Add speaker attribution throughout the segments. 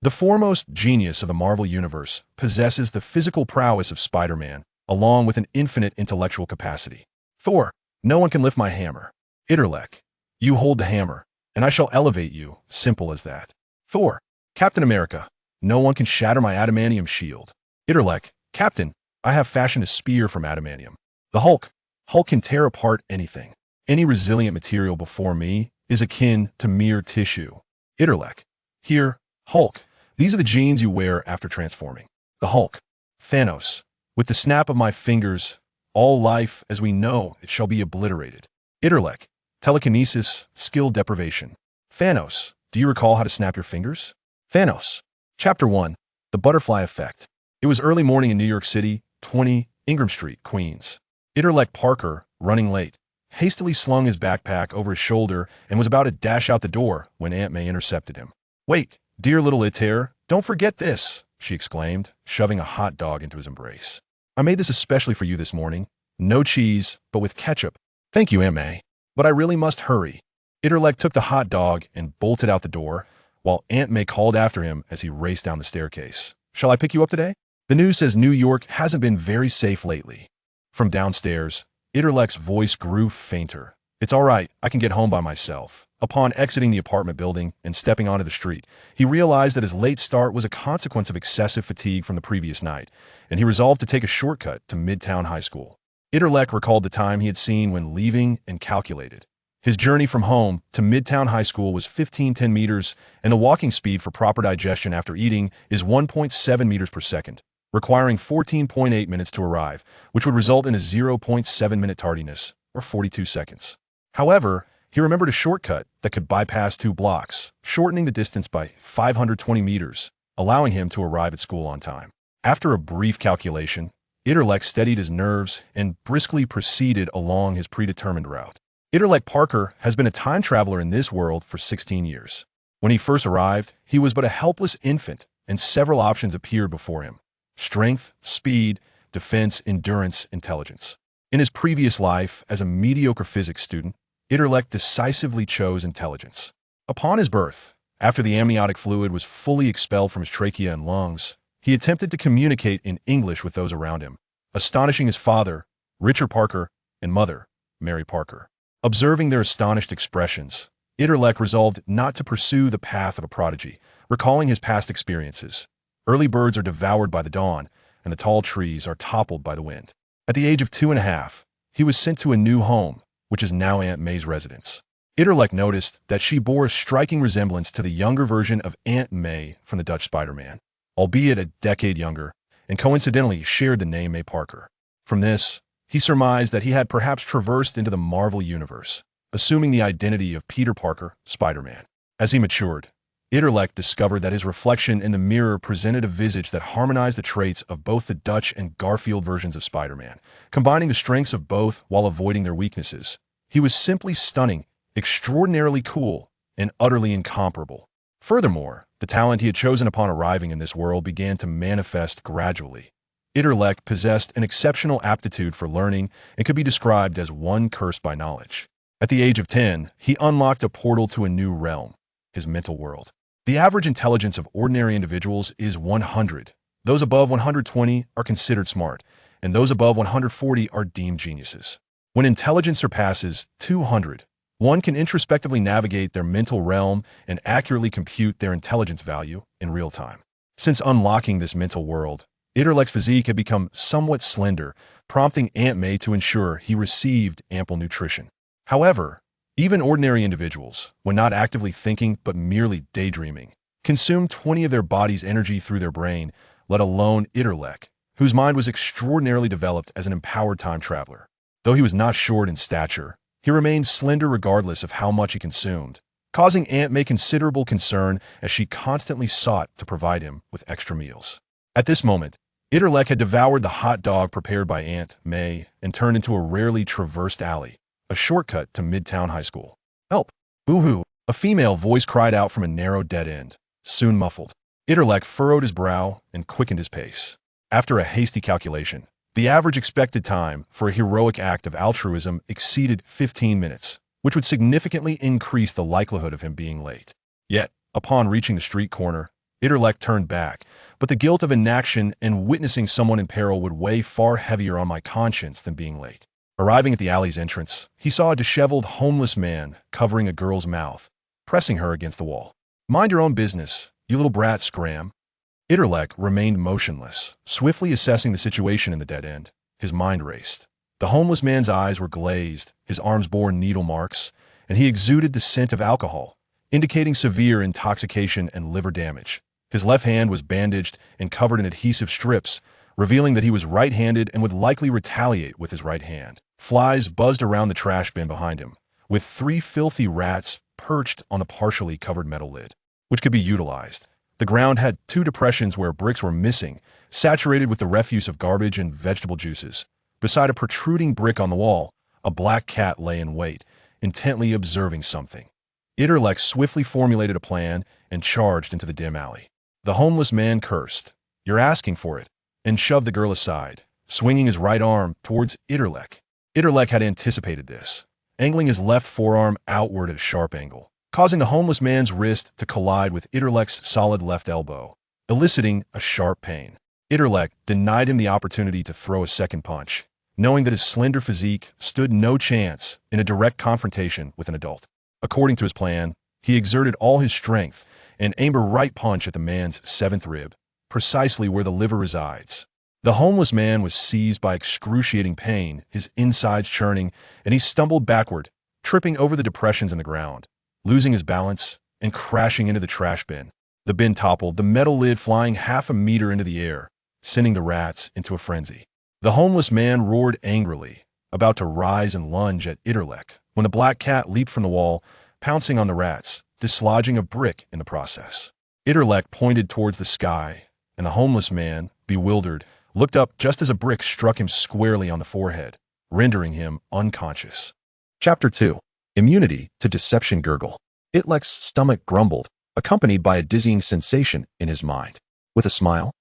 Speaker 1: The foremost genius of the Marvel Universe possesses the physical prowess of Spider-Man, along with an infinite intellectual capacity. Thor, no one can lift my hammer. Itrek, you hold the hammer, and I shall elevate you, simple as that. Thor, Captain America, no one can shatter my adamantium shield. Itrek, Captain, I have fashioned a spear from adamantium. The Hulk can tear apart anything. Any resilient material before me is akin to mere tissue. Itrek, here, Hulk, these are the genes you wear after transforming. The Hulk, Thanos, with the snap of my fingers, all life as we know it shall be obliterated. Itrek, telekinesis, skill deprivation. Thanos, do you recall how to snap your fingers? Thanos. Chapter 1, The Butterfly Effect. It was early morning in New York City, 20 Ingram Street, Queens. Itrek Parker, running late, hastily slung his backpack over his shoulder and was about to dash out the door when Aunt May intercepted him. "Wait, dear little Itter, don't forget this," she exclaimed, shoving a hot dog into his embrace. "I made this especially for you this morning. No cheese, but with ketchup." "Thank you, Aunt May, but I really must hurry." Itrek took the hot dog and bolted out the door, while Aunt May called after him as he raced down the staircase. "Shall I pick you up today? The news says New York hasn't been very safe lately." From downstairs, Itrek's voice grew fainter. "It's all right, I can get home by myself." Upon exiting the apartment building and stepping onto the street, he realized that his late start was a consequence of excessive fatigue from the previous night, and he resolved to take a shortcut to Midtown High School. Itrek recalled the time he had seen when leaving and calculated. His journey from home to Midtown High School was 1510 meters, and the walking speed for proper digestion after eating is 1.7 meters per second, requiring 14.8 minutes to arrive, which would result in a 0.7-minute tardiness, or 42 seconds. However, he remembered a shortcut that could bypass 2 blocks, shortening the distance by 520 meters, allowing him to arrive at school on time. After a brief calculation, Itrek steadied his nerves and briskly proceeded along his predetermined route. Itrek Parker has been a time traveler in this world for 16 years. When he first arrived, he was but a helpless infant, and several options appeared before him: strength, speed, defense, endurance, intelligence. In his previous life as a mediocre physics student, Itrek decisively chose intelligence. Upon his birth, after the amniotic fluid was fully expelled from his trachea and lungs, he attempted to communicate in English with those around him, astonishing his father, Richard Parker, and mother, Mary Parker. Observing their astonished expressions, Itrek resolved not to pursue the path of a prodigy, recalling his past experiences. Early birds are devoured by the dawn, and the tall trees are toppled by the wind. At the age of 2.5, he was sent to a new home, which is now Aunt May's residence. Itrek noticed that she bore a striking resemblance to the younger version of Aunt May from the Dutch Spider-Man, albeit a decade younger, and coincidentally shared the name May Parker. From this, he surmised that he had perhaps traversed into the Marvel Universe, assuming the identity of Peter Parker, Spider-Man. As he matured, Itrek discovered that his reflection in the mirror presented a visage that harmonized the traits of both the Dutch and Garfield versions of Spider-Man, combining the strengths of both while avoiding their weaknesses. He was simply stunning, extraordinarily cool, and utterly incomparable. Furthermore, the talent he had chosen upon arriving in this world began to manifest gradually. Itrek possessed an exceptional aptitude for learning and could be described as one cursed by knowledge. At the age of 10, he unlocked a portal to a new realm, his mental world. The average intelligence of ordinary individuals is 100. Those above 120 are considered smart, and those above 140 are deemed geniuses. When intelligence surpasses 200, one can introspectively navigate their mental realm and accurately compute their intelligence value in real time. Since unlocking this mental world, Itrek's physique had become somewhat slender, prompting Aunt May to ensure he received ample nutrition. However, even ordinary individuals, when not actively thinking but merely daydreaming, consume 20 of their body's energy through their brain, let alone Itrek, whose mind was extraordinarily developed as an empowered time traveler. Though he was not short in stature, he remained slender regardless of how much he consumed, causing Aunt May considerable concern as she constantly sought to provide him with extra meals. At this moment, Itrek had devoured the hot dog prepared by Aunt May and turned into a rarely traversed alley, a shortcut to Midtown High School. "Help! Boo-hoo!" A female voice cried out from a narrow dead end, soon muffled. Itrek furrowed his brow and quickened his pace. After a hasty calculation, the average expected time for a heroic act of altruism exceeded 15 minutes, which would significantly increase the likelihood of him being late. Yet, upon reaching the street corner, Itrek turned back, but the guilt of inaction and witnessing someone in peril would weigh far heavier on my conscience than being late. Arriving at the alley's entrance, he saw a disheveled, homeless man covering a girl's mouth, pressing her against the wall. "Mind your own business, you little brat," Scram. Itrek remained motionless, swiftly assessing the situation in the dead end. His mind raced. The homeless man's eyes were glazed, his arms bore needle marks, and he exuded the scent of alcohol, indicating severe intoxication and liver damage. His left hand was bandaged and covered in adhesive strips, revealing that he was right-handed and would likely retaliate with his right hand. Flies buzzed around the trash bin behind him, with 3 filthy rats perched on the partially covered metal lid, which could be utilized. The ground had 2 depressions where bricks were missing, saturated with the refuse of garbage and vegetable juices. Beside a protruding brick on the wall, a black cat lay in wait, intently observing something. Itrek swiftly formulated a plan and charged into the dim alley. The homeless man cursed, "You're asking for it," and shoved the girl aside, swinging his right arm towards Itrek. Itrek had anticipated this, angling his left forearm outward at a sharp angle, causing the homeless man's wrist to collide with Itrek's solid left elbow, eliciting a sharp pain. Itrek denied him the opportunity to throw a second punch, knowing that his slender physique stood no chance in a direct confrontation with an adult. According to his plan, he exerted all his strength and aimed a right punch at the man's 7th rib, precisely where the liver resides. The homeless man was seized by excruciating pain, his insides churning, and he stumbled backward, tripping over the depressions in the ground, losing his balance and crashing into the trash bin. The bin toppled, the metal lid flying half a meter into the air, sending the rats into a frenzy. The homeless man roared angrily, about to rise and lunge at Itrek, when the black cat leaped from the wall, pouncing on the rats, dislodging a brick in the process. Itrek pointed towards the sky, and the homeless man, bewildered, looked up just as a brick struck him squarely on the forehead, rendering him unconscious. Chapter 2. Immunity to Deception Gurgle. Itrek's stomach grumbled, accompanied by a dizzying sensation in his mind. With a smile,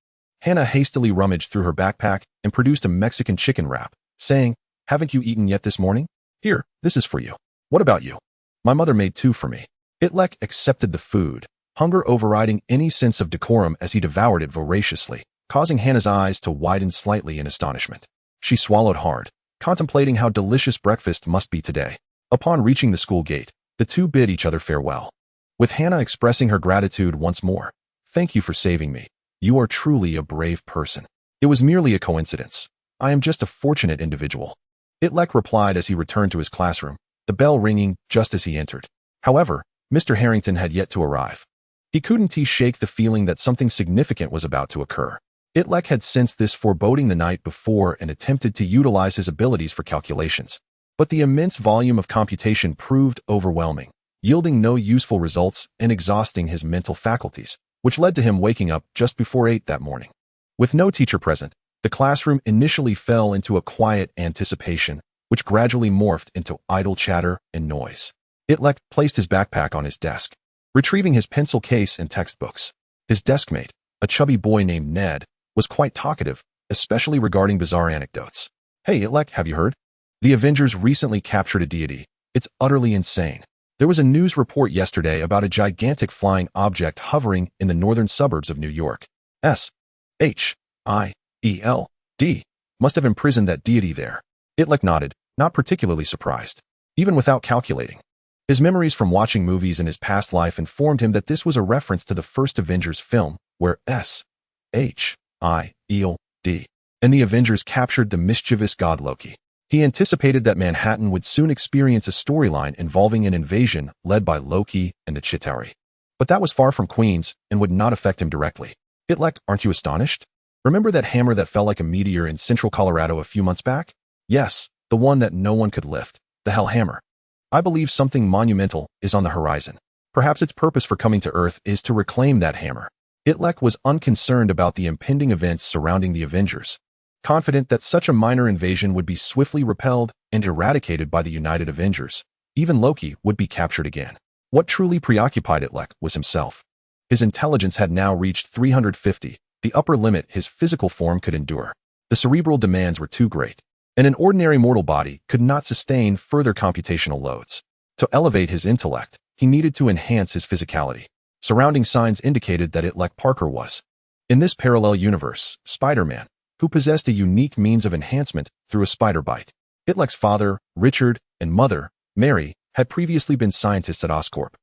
Speaker 1: Hannah hastily rummaged through her backpack and produced a Mexican chicken wrap, saying, "Haven't you eaten yet this morning? Here, this is for you. What about you?" "My mother made 2 for me." Itrek accepted the food, hunger overriding any sense of decorum as he devoured it voraciously, causing Hannah's eyes to widen slightly in astonishment. She swallowed hard, contemplating how delicious breakfast must be today. Upon reaching the school gate, the two bid each other farewell, with Hannah expressing her gratitude once more. "Thank you for saving me. You are truly a brave person. It was merely a coincidence. I am just a fortunate individual." Itrek replied as he returned to his classroom, the bell ringing just as he entered. However, Mr. Harrington had yet to arrive. He couldn't shake the feeling that something significant was about to occur. Itrek had sensed this foreboding the night before and attempted to utilize his abilities for calculations. But the immense volume of computation proved overwhelming, yielding no useful results and exhausting his mental faculties, which led to him waking up just before 8 that morning. With no teacher present, the classroom initially fell into a quiet anticipation, which gradually morphed into idle chatter and noise. Itrek placed his backpack on his desk, retrieving his pencil case and textbooks. His deskmate, a chubby boy named Ned, was quite talkative, especially regarding bizarre anecdotes. "Hey, Itrek, have you heard? The Avengers recently captured a deity. It's utterly insane. There was a news report yesterday about a gigantic flying object hovering in the northern suburbs of New York. S.H.I.E.L.D. must have imprisoned that deity there." Itrek nodded, not particularly surprised, even without calculating. His memories from watching movies in his past life informed him that this was a reference to the first Avengers film, where S.H.I.E.L.D. and the Avengers captured the mischievous god Loki. He anticipated that Manhattan would soon experience a storyline involving an invasion led by Loki and the Chitauri. But that was far from Queens and would not affect him directly. "Itrek, aren't you astonished? Remember that hammer that fell like a meteor in central Colorado a few months back? Yes, the one that no one could lift, the Hell Hammer. I believe something monumental is on the horizon. Perhaps its purpose for coming to Earth is to reclaim that hammer." Itrek was unconcerned about the impending events surrounding the Avengers, confident that such a minor invasion would be swiftly repelled and eradicated by the United Avengers. Even Loki would be captured again. What truly preoccupied Itrek was himself. His intelligence had now reached 350, the upper limit his physical form could endure. The cerebral demands were too great, and an ordinary mortal body could not sustain further computational loads. To elevate his intellect, he needed to enhance his physicality. Surrounding signs indicated that Itrek Parker was, in this parallel universe, Spider-Man, who possessed a unique means of enhancement through a spider bite. Itrek's father, Richard, and mother, Mary, had previously been scientists at Oscorp,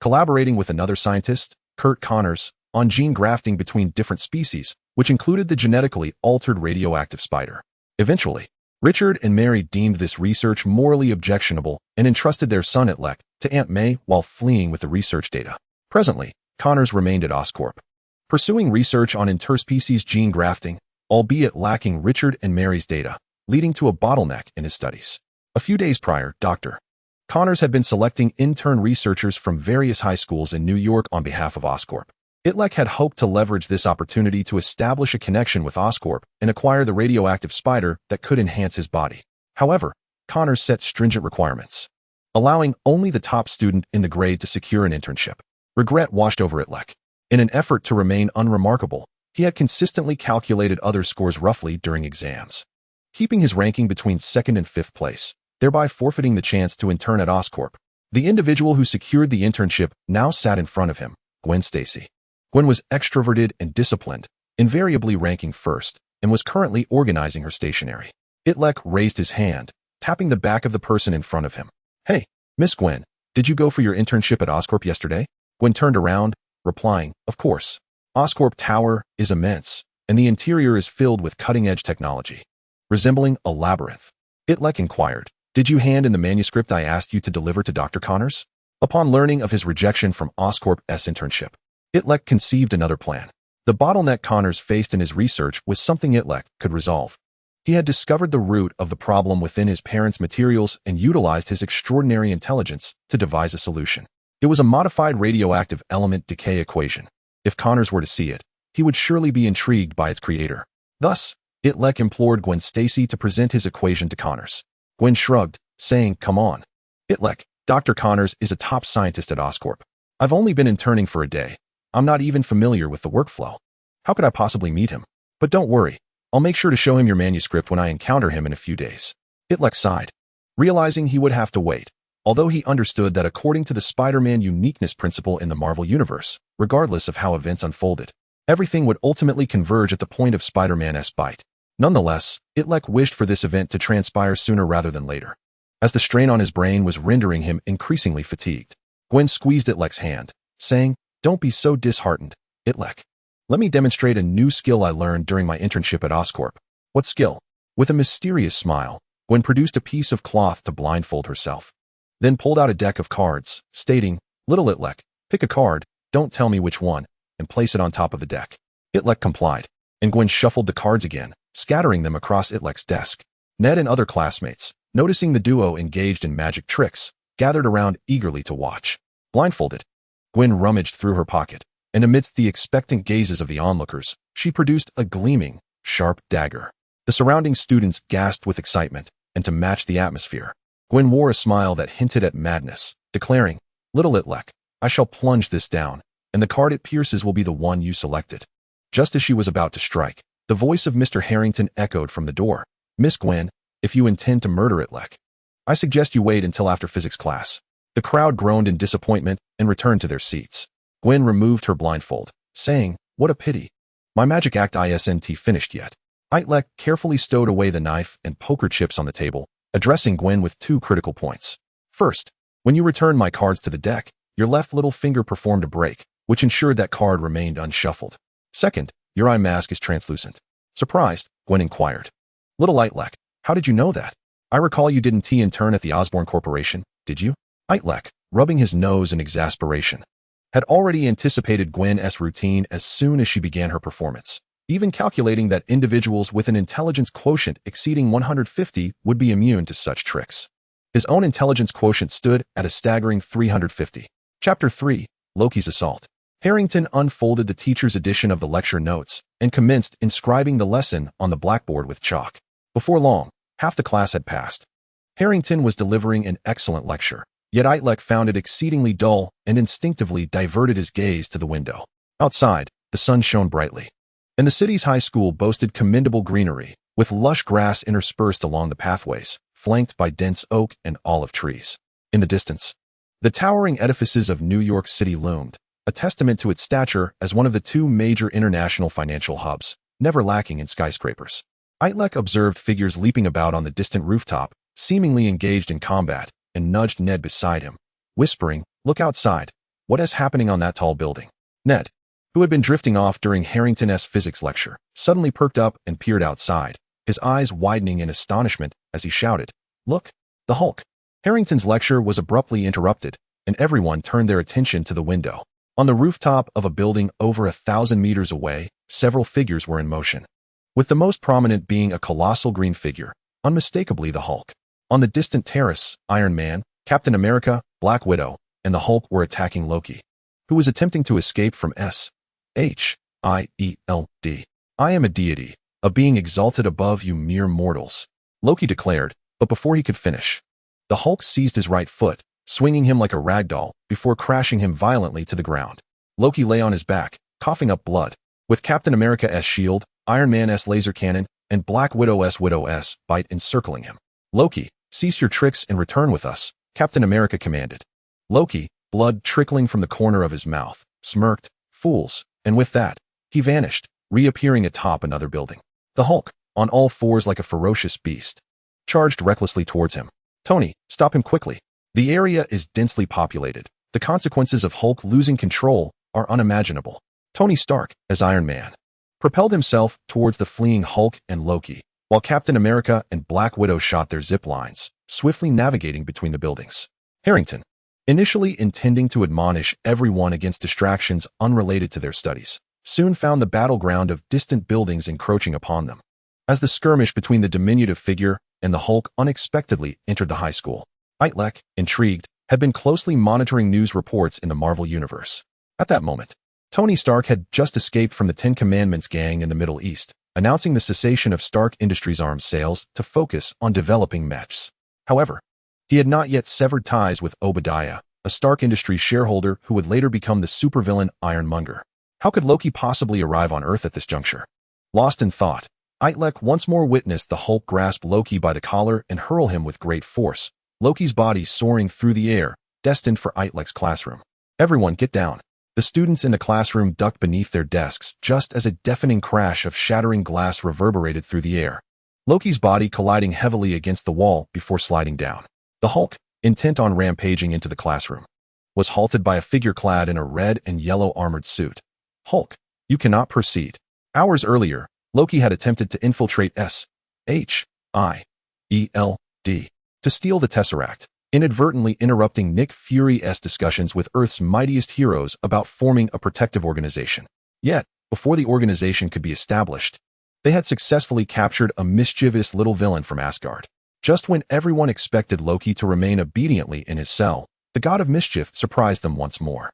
Speaker 1: collaborating with another scientist, Kurt Connors, on gene grafting between different species, which included the genetically altered radioactive spider. Eventually, Richard and Mary deemed this research morally objectionable and entrusted their son Itrek to Aunt May while fleeing with the research data. Presently, Connors remained at Oscorp, pursuing research on interspecies gene grafting, albeit lacking Richard and Mary's data, leading to a bottleneck in his studies. A few days prior, Dr. Connors had been selecting intern researchers from various high schools in New York on behalf of Oscorp. Itrek had hoped to leverage this opportunity to establish a connection with Oscorp and acquire the radioactive spider that could enhance his body. However, Connors set stringent requirements, allowing only the top student in the grade to secure an internship. Regret washed over Itrek. In an effort to remain unremarkable, he had consistently calculated other scores roughly during exams, keeping his ranking between 2nd and 5th place, thereby forfeiting the chance to intern at Oscorp. The individual who secured the internship now sat in front of him, Gwen Stacy. Gwen was extroverted and disciplined, invariably ranking first, and was currently organizing her stationery. Itrek raised his hand, tapping the back of the person in front of him. "Hey, Miss Gwen, did you go for your internship at Oscorp yesterday?" Gwen turned around, replying, "Of course. Oscorp Tower is immense, and the interior is filled with cutting-edge technology, resembling a labyrinth." Itrek inquired, "Did you hand in the manuscript I asked you to deliver to Dr. Connors?" Upon learning of his rejection from Oscorp's internship, Itrek conceived another plan. The bottleneck Connors faced in his research was something Itrek could resolve. He had discovered the root of the problem within his parents' materials and utilized his extraordinary intelligence to devise a solution. It was a modified radioactive element decay equation. If Connors were to see it, he would surely be intrigued by its creator. Thus, Itrek implored Gwen Stacy to present his equation to Connors. Gwen shrugged, saying, "Come on. Itrek, Dr. Connors is a top scientist at Oscorp. I've only been interning for a day. I'm not even familiar with the workflow. How could I possibly meet him? But don't worry, I'll make sure to show him your manuscript when I encounter him in a few days." Itrek sighed, realizing he would have to wait, although he understood that according to the Spider-Man uniqueness principle in the Marvel Universe, regardless of how events unfolded, everything would ultimately converge at the point of Spider-Man's bite. Nonetheless, Itrek wished for this event to transpire sooner rather than later, as the strain on his brain was rendering him increasingly fatigued. Gwen squeezed Itlek's hand, saying, "Don't be so disheartened, Itrek. Let me demonstrate a new skill I learned during my internship at Oscorp." "What skill?" With a mysterious smile, Gwen produced a piece of cloth to blindfold herself, then pulled out a deck of cards, stating, "Little Itrek, pick a card, don't tell me which one, and place it on top of the deck." Itrek complied, and Gwen shuffled the cards again, scattering them across Itlek's desk. Ned and other classmates, noticing the duo engaged in magic tricks, gathered around eagerly to watch. Blindfolded, Gwen rummaged through her pocket, and amidst the expectant gazes of the onlookers, she produced a gleaming, sharp dagger. The surrounding students gasped with excitement, and to match the atmosphere, Gwen wore a smile that hinted at madness, declaring, "Little Itrek, I shall plunge this down, and the card it pierces will be the one you selected." Just as she was about to strike, the voice of Mr. Harrington echoed from the door. "Miss Gwen, if you intend to murder Itrek, I suggest you wait until after physics class." The crowd groaned in disappointment and returned to their seats. Gwen removed her blindfold, saying, "What a pity. My magic act isn't finished yet." Itrek carefully stowed away the knife and poker chips on the table, addressing Gwen with 2 critical points. "First, when you returned my cards to the deck, your left little finger performed a break, which ensured that card remained unshuffled. Second, your eye mask is translucent." Surprised, Gwen inquired, "Little Itrek, how did you know that? I recall you didn't intern at the Osborn Corporation, did you?" Itrek, rubbing his nose in exasperation, had already anticipated Gwen's routine as soon as she began her performance, even calculating that individuals with an intelligence quotient exceeding 150 would be immune to such tricks. His own intelligence quotient stood at a staggering 350. Chapter 3, Loki's Assault. Harrington unfolded the teacher's edition of the lecture notes and commenced inscribing the lesson on the blackboard with chalk. Before long, half the class had passed. Harrington was delivering an excellent lecture, yet Itrek found it exceedingly dull and instinctively diverted his gaze to the window. Outside, the sun shone brightly, and the city's high school boasted commendable greenery, with lush grass interspersed along the pathways, flanked by dense oak and olive trees. In the distance, the towering edifices of New York City loomed, a testament to its stature as one of the two major international financial hubs, never lacking in skyscrapers. Itrek observed figures leaping about on the distant rooftop, seemingly engaged in combat, and nudged Ned beside him, whispering, "Look outside. What is happening on that tall building?" Ned, who had been drifting off during Harrington's physics lecture, suddenly perked up and peered outside, his eyes widening in astonishment as he shouted, "Look, the Hulk!" Harrington's lecture was abruptly interrupted, and everyone turned their attention to the window. On the rooftop of a building over 1,000 meters away, several figures were in motion, with the most prominent being a colossal green figure, unmistakably the Hulk. On the distant terrace, Iron Man, Captain America, Black Widow, and the Hulk were attacking Loki, who was attempting to escape from S.H.I.E.L.D. "I am a deity, a being exalted above you mere mortals," Loki declared, but before he could finish, the Hulk seized his right foot, swinging him like a ragdoll before crashing him violently to the ground. Loki lay on his back, coughing up blood, with Captain America's S.H.I.E.L.D, Iron Man's laser cannon, and Black Widow's bite encircling him. "Loki, cease your tricks and return with us," Captain America commanded. Loki, blood trickling from the corner of his mouth, smirked, "Fools," and with that, he vanished, reappearing atop another building. The Hulk, on all fours like a ferocious beast, charged recklessly towards him. "Tony, stop him quickly. The area is densely populated. The consequences of Hulk losing control are unimaginable." Tony Stark, as Iron Man, propelled himself towards the fleeing Hulk and Loki, while Captain America and Black Widow shot their zip lines, swiftly navigating between the buildings. Harrington, initially intending to admonish everyone against distractions unrelated to their studies, soon found the battleground of distant buildings encroaching upon them. As the skirmish between the diminutive figure and the Hulk unexpectedly entered the high school, Itrek, intrigued, had been closely monitoring news reports in the Marvel Universe. At that moment, Tony Stark had just escaped from the Ten Commandments gang in the Middle East, announcing the cessation of Stark Industries arms sales to focus on developing mechs. However, he had not yet severed ties with Obadiah, a Stark Industries shareholder who would later become the supervillain Ironmonger. How could Loki possibly arrive on Earth at this juncture? Lost in thought, Itrek once more witnessed the Hulk grasp Loki by the collar and hurl him with great force, Loki's body soaring through the air, destined for Itrek's classroom. "Everyone get down." The students in the classroom ducked beneath their desks just as a deafening crash of shattering glass reverberated through the air, Loki's body colliding heavily against the wall before sliding down. The Hulk, intent on rampaging into the classroom, was halted by a figure clad in a red and yellow armored suit. "Hulk, you cannot proceed." Hours earlier, Loki had attempted to infiltrate S.H.I.E.L.D. to steal the Tesseract, inadvertently interrupting Nick Fury's discussions with Earth's mightiest heroes about forming a protective organization. Yet, before the organization could be established, they had successfully captured a mischievous little villain from Asgard. Just when everyone expected Loki to remain obediently in his cell, the god of mischief surprised them once more.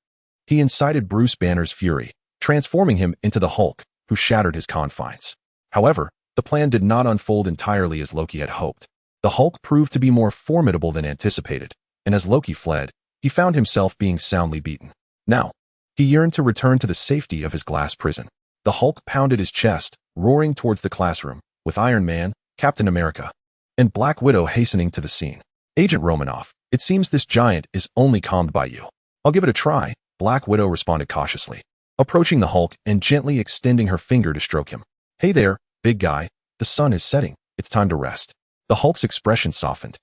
Speaker 1: He incited Bruce Banner's fury, transforming him into the Hulk, who shattered his confines. However, the plan did not unfold entirely as Loki had hoped. The Hulk proved to be more formidable than anticipated, and as Loki fled, he found himself being soundly beaten. Now, he yearned to return to the safety of his glass prison. The Hulk pounded his chest, roaring towards the classroom, with Iron Man, Captain America, and Black Widow hastening to the scene. "Agent Romanoff, it seems this giant is only calmed by you." "I'll give it a try," Black Widow responded cautiously, approaching the Hulk and gently extending her finger to stroke him. "Hey there, big guy, the sun is setting, it's time to rest." The Hulk's expression softened,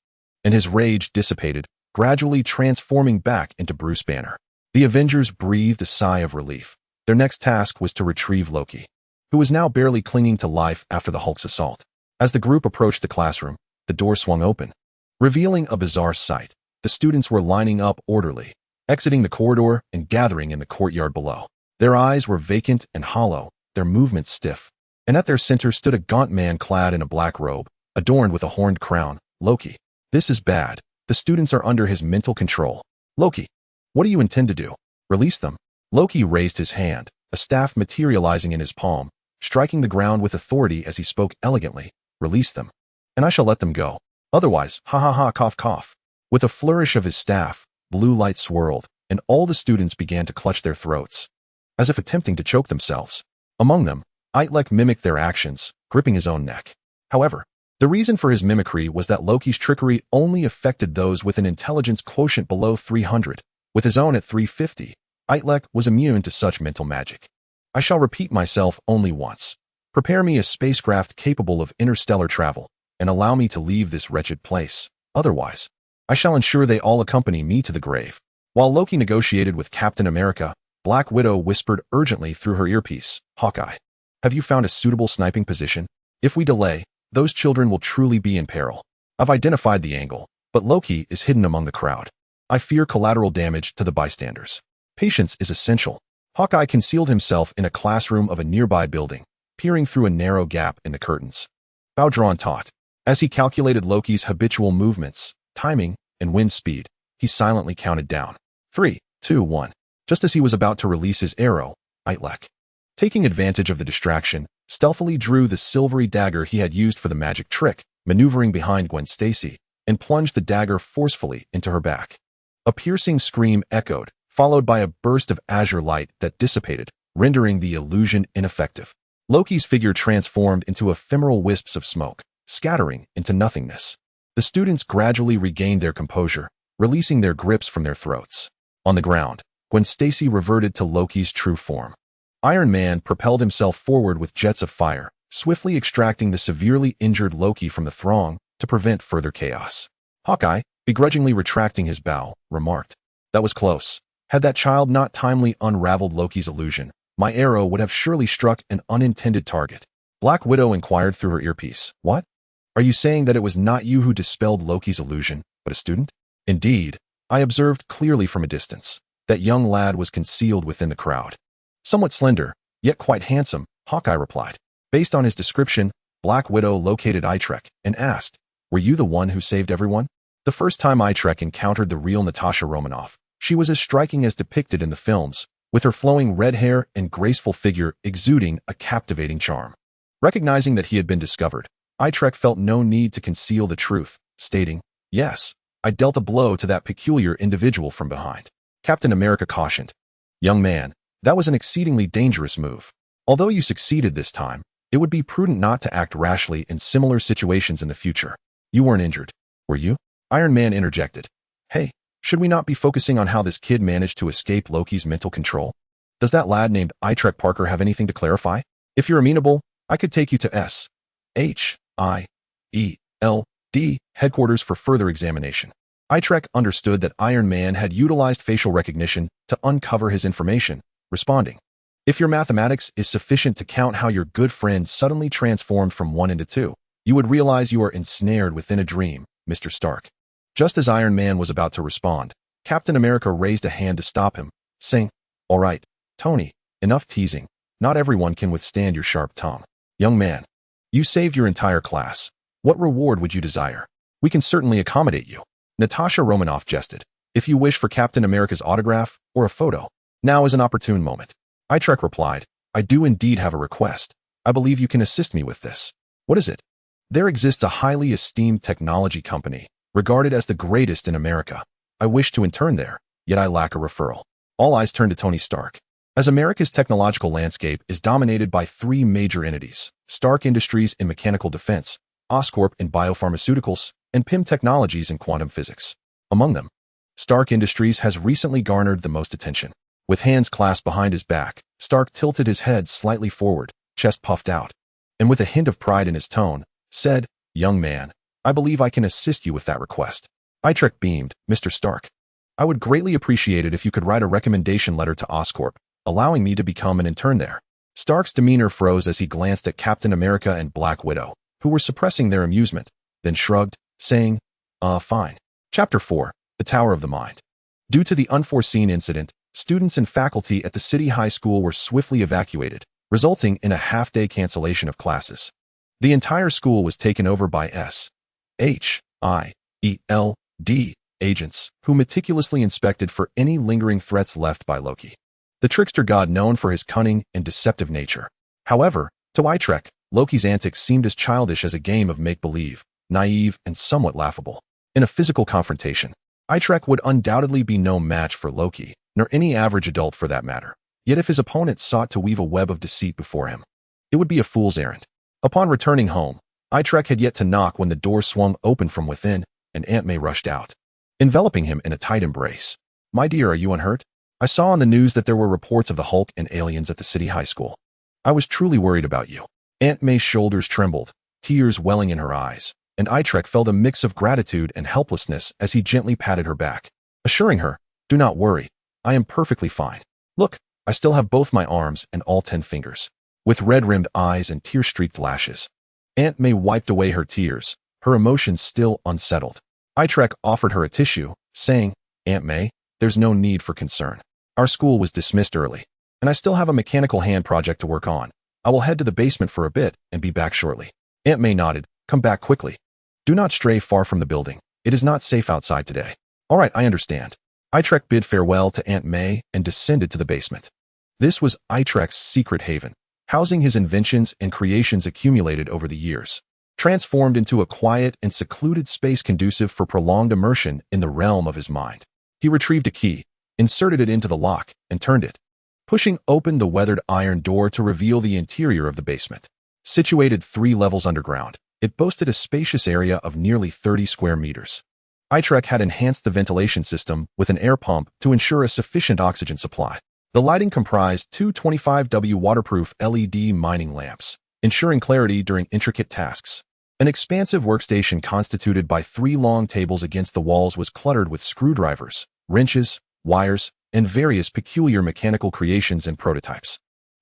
Speaker 1: and his rage dissipated, gradually transforming back into Bruce Banner. The Avengers breathed a sigh of relief. Their next task was to retrieve Loki, who was now barely clinging to life after the Hulk's assault. As the group approached the classroom, the door swung open, revealing a bizarre sight. The students were lining up orderly, exiting the corridor and gathering in the courtyard below. Their eyes were vacant and hollow, their movements stiff, and at their center stood a gaunt man clad in a black robe, adorned with a horned crown. "Loki, this is bad. The students are under his mental control." "Loki, what do you intend to do? Release them." Loki raised his hand, a staff materializing in his palm, striking the ground with authority as he spoke elegantly. "Release them, and I shall let them go. Otherwise, ha ha ha, cough cough." With a flourish of his staff, blue light swirled, and all the students began to clutch their throats, as if attempting to choke themselves. Among them, Itrek mimicked their actions, gripping his own neck. However, the reason for his mimicry was that Loki's trickery only affected those with an intelligence quotient below 300. With his own at 350, Itrek was immune to such mental magic. I shall repeat myself only once. Prepare me a spacecraft capable of interstellar travel, and allow me to leave this wretched place. Otherwise, I shall ensure they all accompany me to the grave. While Loki negotiated with Captain America, Black Widow whispered urgently through her earpiece, "Hawkeye, have you found a suitable sniping position? If we delay, those children will truly be in peril. I've identified the angle, but Loki is hidden among the crowd. I fear collateral damage to the bystanders. Patience is essential." Hawkeye concealed himself in a classroom of a nearby building, peering through a narrow gap in the curtains. Bow drawn taut. As he calculated Loki's habitual movements, timing, and wind speed, he silently counted down. 3, 2, 1. Just as he was about to release his arrow, Itrek, taking advantage of the distraction, stealthily drew the silvery dagger he had used for the magic trick, maneuvering behind Gwen Stacy, and plunged the dagger forcefully into her back. A piercing scream echoed, followed by a burst of azure light that dissipated, rendering the illusion ineffective. Loki's figure transformed into ephemeral wisps of smoke, scattering into nothingness. The students gradually regained their composure, releasing their grips from their throats. On the ground, Gwen Stacy reverted to Loki's true form. Iron Man propelled himself forward with jets of fire, swiftly extracting the severely injured Loki from the throng to prevent further chaos. Hawkeye, begrudgingly retracting his bow, remarked, "That was close. Had that child not timely unraveled Loki's illusion, my arrow would have surely struck an unintended target." Black Widow inquired through her earpiece, "What? Are you saying that it was not you who dispelled Loki's illusion, but a student?" "Indeed, I observed clearly from a distance. That young lad was concealed within the crowd." "Somewhat slender, yet quite handsome," Hawkeye replied. Based on his description, Black Widow located Itrek and asked, "Were you the one who saved everyone?" The first time Itrek encountered the real Natasha Romanoff, she was as striking as depicted in the films, with her flowing red hair and graceful figure exuding a captivating charm. Recognizing that he had been discovered, Itrek felt no need to conceal the truth, stating, "Yes, I dealt a blow to that peculiar individual from behind." Captain America cautioned, "Young man, that was an exceedingly dangerous move. Although you succeeded this time, it would be prudent not to act rashly in similar situations in the future. You weren't injured, were you?" Iron Man interjected, "Hey, should we not be focusing on how this kid managed to escape Loki's mental control? Does that lad named Itrek Parker have anything to clarify? If you're amenable, I could take you to S.H.I.E.L.D headquarters for further examination." Itrek understood that Iron Man had utilized facial recognition to uncover his information, responding, "If your mathematics is sufficient to count how your good friend suddenly transformed from 1 into 2, you would realize you are ensnared within a dream, Mr. Stark." Just as Iron Man was about to respond, Captain America raised a hand to stop him, saying, "All right, Tony, enough teasing. Not everyone can withstand your sharp tongue. Young man, you saved your entire class. What reward would you desire? We can certainly accommodate you." Natasha Romanoff jested, "If you wish for Captain America's autograph or a photo, now is an opportune moment." Itrek replied, "I do indeed have a request. I believe you can assist me with this." "What is it?" "There exists a highly esteemed technology company, regarded as the greatest in America. I wish to intern there, yet I lack a referral." All eyes turned to Tony Stark. As America's technological landscape is dominated by 3 major entities, Stark Industries in mechanical defense, Oscorp in biopharmaceuticals, and PIM Technologies in quantum physics. Among them, Stark Industries has recently garnered the most attention. With hands clasped behind his back, Stark tilted his head slightly forward, chest puffed out, and with a hint of pride in his tone, said, "Young man, I believe I can assist you with that request." Itrek beamed, "Mr. Stark, I would greatly appreciate it if you could write a recommendation letter to Oscorp, allowing me to become an intern there." Stark's demeanor froze as he glanced at Captain America and Black Widow, who were suppressing their amusement, then shrugged, saying, Fine." Chapter 4, The Tower of the Mind. Due to the unforeseen incident, students and faculty at the city high school were swiftly evacuated, resulting in a half-day cancellation of classes. The entire school was taken over by S.H.I.E.L.D agents, who meticulously inspected for any lingering threats left by Loki, the trickster god known for his cunning and deceptive nature. However, to Itrek, Loki's antics seemed as childish as a game of make-believe, naive and somewhat laughable. In a physical confrontation, Itrek would undoubtedly be no match for Loki, nor any average adult for that matter. Yet if his opponent sought to weave a web of deceit before him, it would be a fool's errand. Upon returning home, Itrek had yet to knock when the door swung open from within, and Aunt May rushed out, enveloping him in a tight embrace. "My dear, are you unhurt?" I saw on the news that there were reports of the Hulk and aliens at the city high school. I was truly worried about you." Aunt May's shoulders trembled, tears welling in her eyes, and Itrek felt a mix of gratitude and helplessness as he gently patted her back, assuring her, "Do not worry, I am perfectly fine. Look, I still have both my arms and all 10 fingers." With red-rimmed eyes and tear-streaked lashes, Aunt May wiped away her tears, her emotions still unsettled. Itrek offered her a tissue, saying, "Aunt May, there's no need for concern. Our school was dismissed early, and I still have a mechanical hand project to work on. I will head to the basement for a bit and be back shortly." Aunt May nodded. "Come back quickly. Do not stray far from the building. It is not safe outside today." "All right, I understand." Itrek bid farewell to Aunt May and descended to the basement. This was Itrek's secret haven, housing his inventions and creations accumulated over the years, transformed into a quiet and secluded space conducive for prolonged immersion in the realm of his mind. He retrieved a key, inserted it into the lock, and turned it, pushing open the weathered iron door to reveal the interior of the basement. Situated 3 levels underground, it boasted a spacious area of nearly 30 square meters. Itrek had enhanced the ventilation system with an air pump to ensure a sufficient oxygen supply. The lighting comprised 2 25W waterproof LED mining lamps, ensuring clarity during intricate tasks. An expansive workstation constituted by 3 long tables against the walls was cluttered with screwdrivers, wrenches, wires, and various peculiar mechanical creations and prototypes.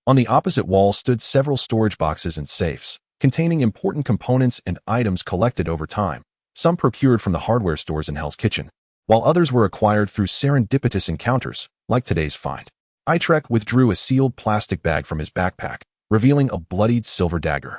Speaker 1: On the opposite wall stood several storage boxes and safes, containing important components and items collected over time, some procured from the hardware stores in Hell's Kitchen, while others were acquired through serendipitous encounters, like today's find. Itrek withdrew a sealed plastic bag from his backpack, revealing a bloodied silver dagger.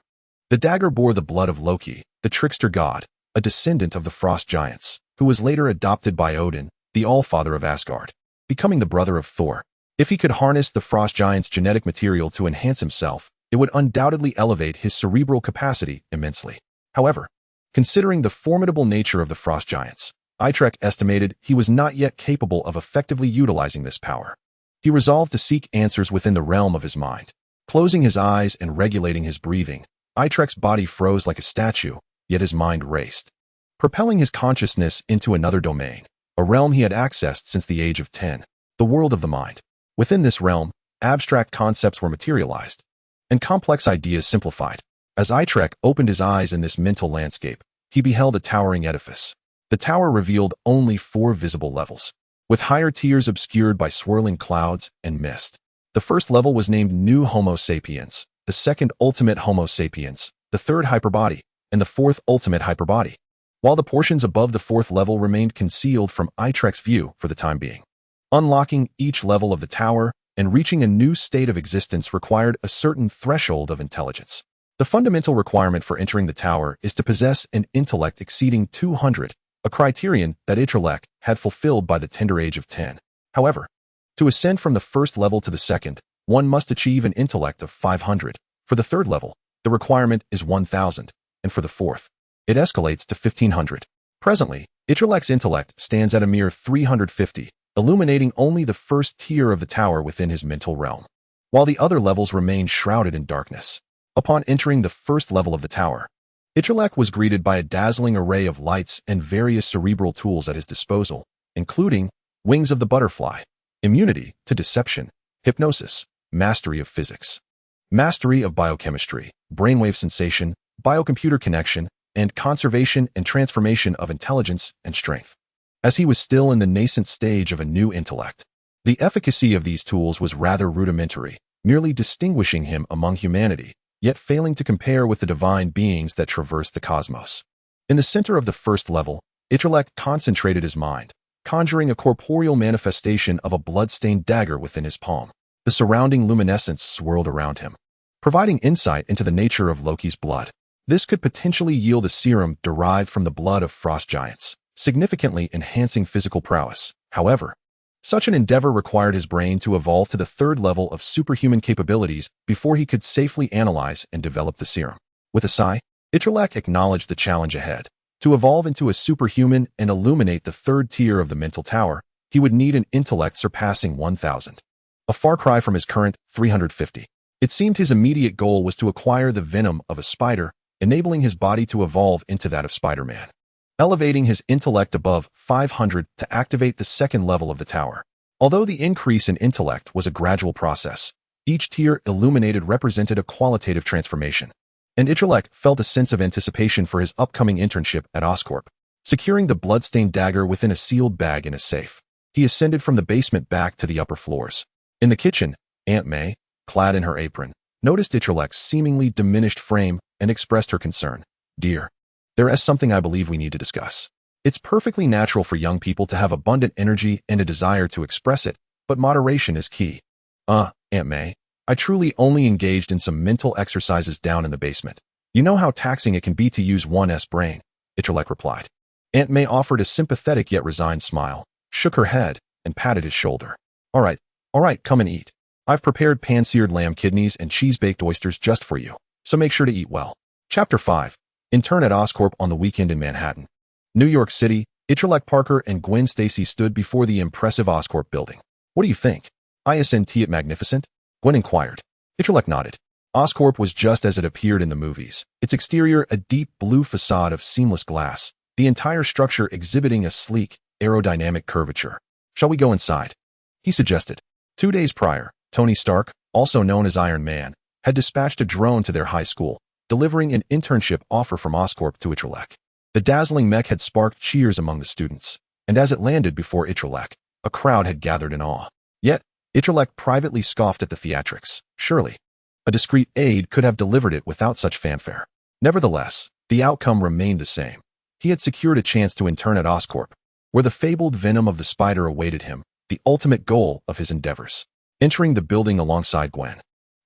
Speaker 1: The dagger bore the blood of Loki, the trickster god, a descendant of the frost giants, who was later adopted by Odin, the Allfather of Asgard, becoming the brother of Thor. If he could harness the frost giant's genetic material to enhance himself, it would undoubtedly elevate his cerebral capacity immensely. However, considering the formidable nature of the frost giants, Itrek estimated he was not yet capable of effectively utilizing this power. He resolved to seek answers within the realm of his mind. Closing his eyes and regulating his breathing, Itrek's body froze like a statue, yet his mind raced, propelling his consciousness into another domain, a realm he had accessed since the age of 10, the world of the mind. Within this realm, abstract concepts were materialized, and complex ideas simplified. As Itrek opened his eyes in this mental landscape, he beheld a towering edifice. The tower revealed only 4 visible levels, with higher tiers obscured by swirling clouds and mist. The first level was named New Homo sapiens, the second Ultimate Homo sapiens, the third Hyperbody, and the fourth Ultimate Hyperbody, while the portions above the 4th level remained concealed from Itrek's view for the time being. Unlocking each level of the tower and reaching a new state of existence required a certain threshold of intelligence. The fundamental requirement for entering the tower is to possess an intellect exceeding 200, a criterion that Itrek had fulfilled by the tender age of 10. However, to ascend from the first level to the second, one must achieve an intellect of 500. For the third level, the requirement is 1,000, and for the fourth, it escalates to 1,500. Presently, Itrek's intellect stands at a mere 350, illuminating only the first tier of the tower within his mental realm, while the other levels remain shrouded in darkness. Upon entering the first level of the tower, Itrek was greeted by a dazzling array of lights and various cerebral tools at his disposal, including wings of the butterfly, immunity to deception, hypnosis, mastery of physics, mastery of biochemistry, brainwave sensation, biocomputer connection, and conservation and transformation of intelligence and strength. As he was still in the nascent stage of a new intellect, the efficacy of these tools was rather rudimentary, merely distinguishing him among humanity, yet failing to compare with the divine beings that traverse the cosmos. In the center of the first level, Itrek concentrated his mind, conjuring a corporeal manifestation of a blood-stained dagger within his palm. The surrounding luminescence swirled around him, providing insight into the nature of Loki's blood. This could potentially yield a serum derived from the blood of frost giants, significantly enhancing physical prowess. However, such an endeavor required his brain to evolve to the third level of superhuman capabilities before he could safely analyze and develop the serum. With a sigh, Itrek acknowledged the challenge ahead. To evolve into a superhuman and illuminate the third tier of the mental tower, he would need an intellect surpassing 1,000. A far cry from his current 350. It seemed his immediate goal was to acquire the venom of a spider, enabling his body to evolve into that of Spider-Man. Elevating his intellect above 500 to activate the second level of the tower, Although the increase in intellect was a gradual process, each tier illuminated represented a qualitative transformation. And Itrek felt a sense of anticipation for his upcoming internship at Oscorp. Securing the blood-stained dagger within a sealed bag in a safe, he ascended from the basement back to the upper floors. In the kitchen, Aunt May, clad in her apron, noticed Itrek's seemingly diminished frame and expressed her concern. "Dear, there is something I believe we need to discuss. It's perfectly natural for young people to have abundant energy and a desire to express it, but moderation is key." Aunt May, I truly only engaged in some mental exercises down in the basement. You know how taxing it can be to use one's brain, Itrek replied. Aunt May offered a sympathetic yet resigned smile, shook her head, and patted his shoulder. All right, come and eat. I've prepared pan-seared lamb kidneys and cheese-baked oysters just for you, so make sure to eat well. Chapter 5. Intern at Oscorp on the weekend in Manhattan. New York City, Itrek Parker and Gwen Stacy stood before the impressive Oscorp building. "What do you think? Isn't it magnificent?" Gwen inquired. Itrek nodded. Oscorp was just as it appeared in the movies, its exterior a deep blue facade of seamless glass, the entire structure exhibiting a sleek, aerodynamic curvature. "Shall we go inside?" he suggested. 2 days prior, Tony Stark, also known as Iron Man, had dispatched a drone to their high school, delivering an internship offer from Oscorp to Itrek. The dazzling mech had sparked cheers among the students, and as it landed before Itrek, a crowd had gathered in awe. Yet, Itrek privately scoffed at the theatrics. Surely, a discreet aide could have delivered it without such fanfare. Nevertheless, the outcome remained the same. He had secured a chance to intern at Oscorp, where the fabled venom of the spider awaited him, the ultimate goal of his endeavors. Entering the building alongside Gwen,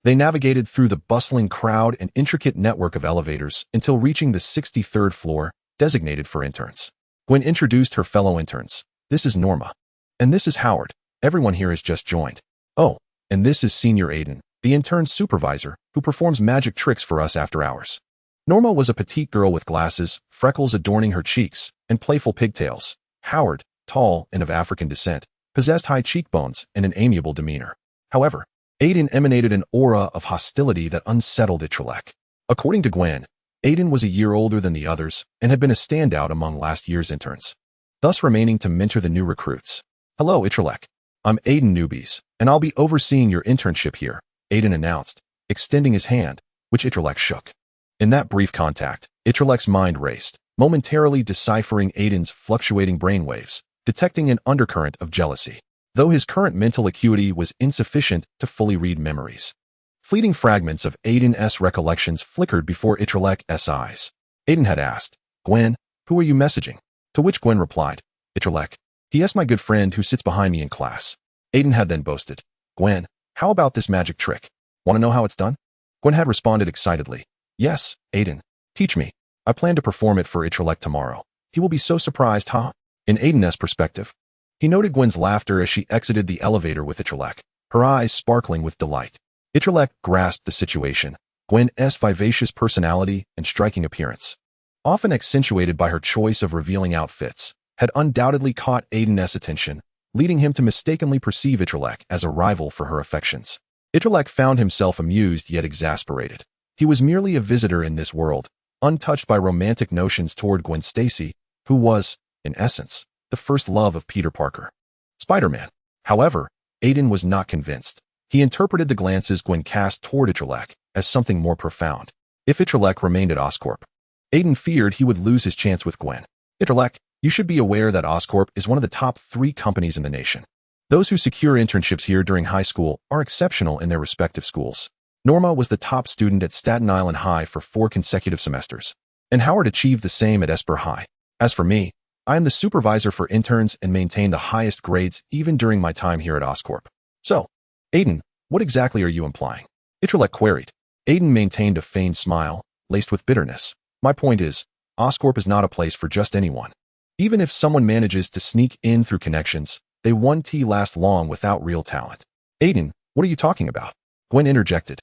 Speaker 1: they navigated through the bustling crowd and intricate network of elevators until reaching the 63rd floor, designated for interns. Gwen introduced her fellow interns. "This is Norma. And this is Howard. Everyone here has just joined. Oh, and this is Senior Aiden, the intern supervisor, who performs magic tricks for us after hours." Norma was a petite girl with glasses, freckles adorning her cheeks, and playful pigtails. Howard, tall and of African descent, possessed high cheekbones and an amiable demeanor. However, Aiden emanated an aura of hostility that unsettled Itrek. According to Gwen, Aiden was a year older than the others and had been a standout among last year's interns, thus remaining to mentor the new recruits. "Hello, Itrek. I'm Aiden Newbies, and I'll be overseeing your internship here," Aiden announced, extending his hand, which Itrek shook. In that brief contact, Itrek's mind raced, momentarily deciphering Aiden's fluctuating brainwaves, detecting an undercurrent of jealousy, though his current mental acuity was insufficient to fully read memories. Fleeting fragments of Aiden's recollections flickered before Itrek's eyes. Aiden had asked, "Gwen, who are you messaging?" To which Gwen replied, "Itrek. He asked my good friend who sits behind me in class." Aiden had then boasted, "Gwen, how about this magic trick? Want to know how it's done?" Gwen had responded excitedly, "Yes, Aiden. Teach me. I plan to perform it for Itrek tomorrow. He will be so surprised, huh?" In Aiden's perspective, he noted Gwen's laughter as she exited the elevator with Itrek, her eyes sparkling with delight. Itrek grasped the situation. Gwen's vivacious personality and striking appearance, often accentuated by her choice of revealing outfits, had undoubtedly caught Aiden's attention, leading him to mistakenly perceive Itrek as a rival for her affections. Itrek found himself amused yet exasperated. He was merely a visitor in this world, untouched by romantic notions toward Gwen Stacy, who was, in essence, the first love of Peter Parker. Spider-Man. However, Aiden was not convinced. He interpreted the glances Gwen cast toward Itrek as something more profound. If Itrek remained at Oscorp, Aiden feared he would lose his chance with Gwen. "Itrek, you should be aware that Oscorp is one of the top 3 companies in the nation. Those who secure internships here during high school are exceptional in their respective schools." Norma was the top student at Staten Island High for 4 consecutive semesters, and Howard achieved the same at Esper High. "As for me, I am the supervisor for interns and maintain the highest grades even during my time here at Oscorp." "So, Aiden, what exactly are you implying?" Itrek queried. Aiden maintained a feigned smile, laced with bitterness. "My point is, Oscorp is not a place for just anyone. Even if someone manages to sneak in through connections, they won't last long without real talent." "Aiden, what are you talking about?" Gwen interjected,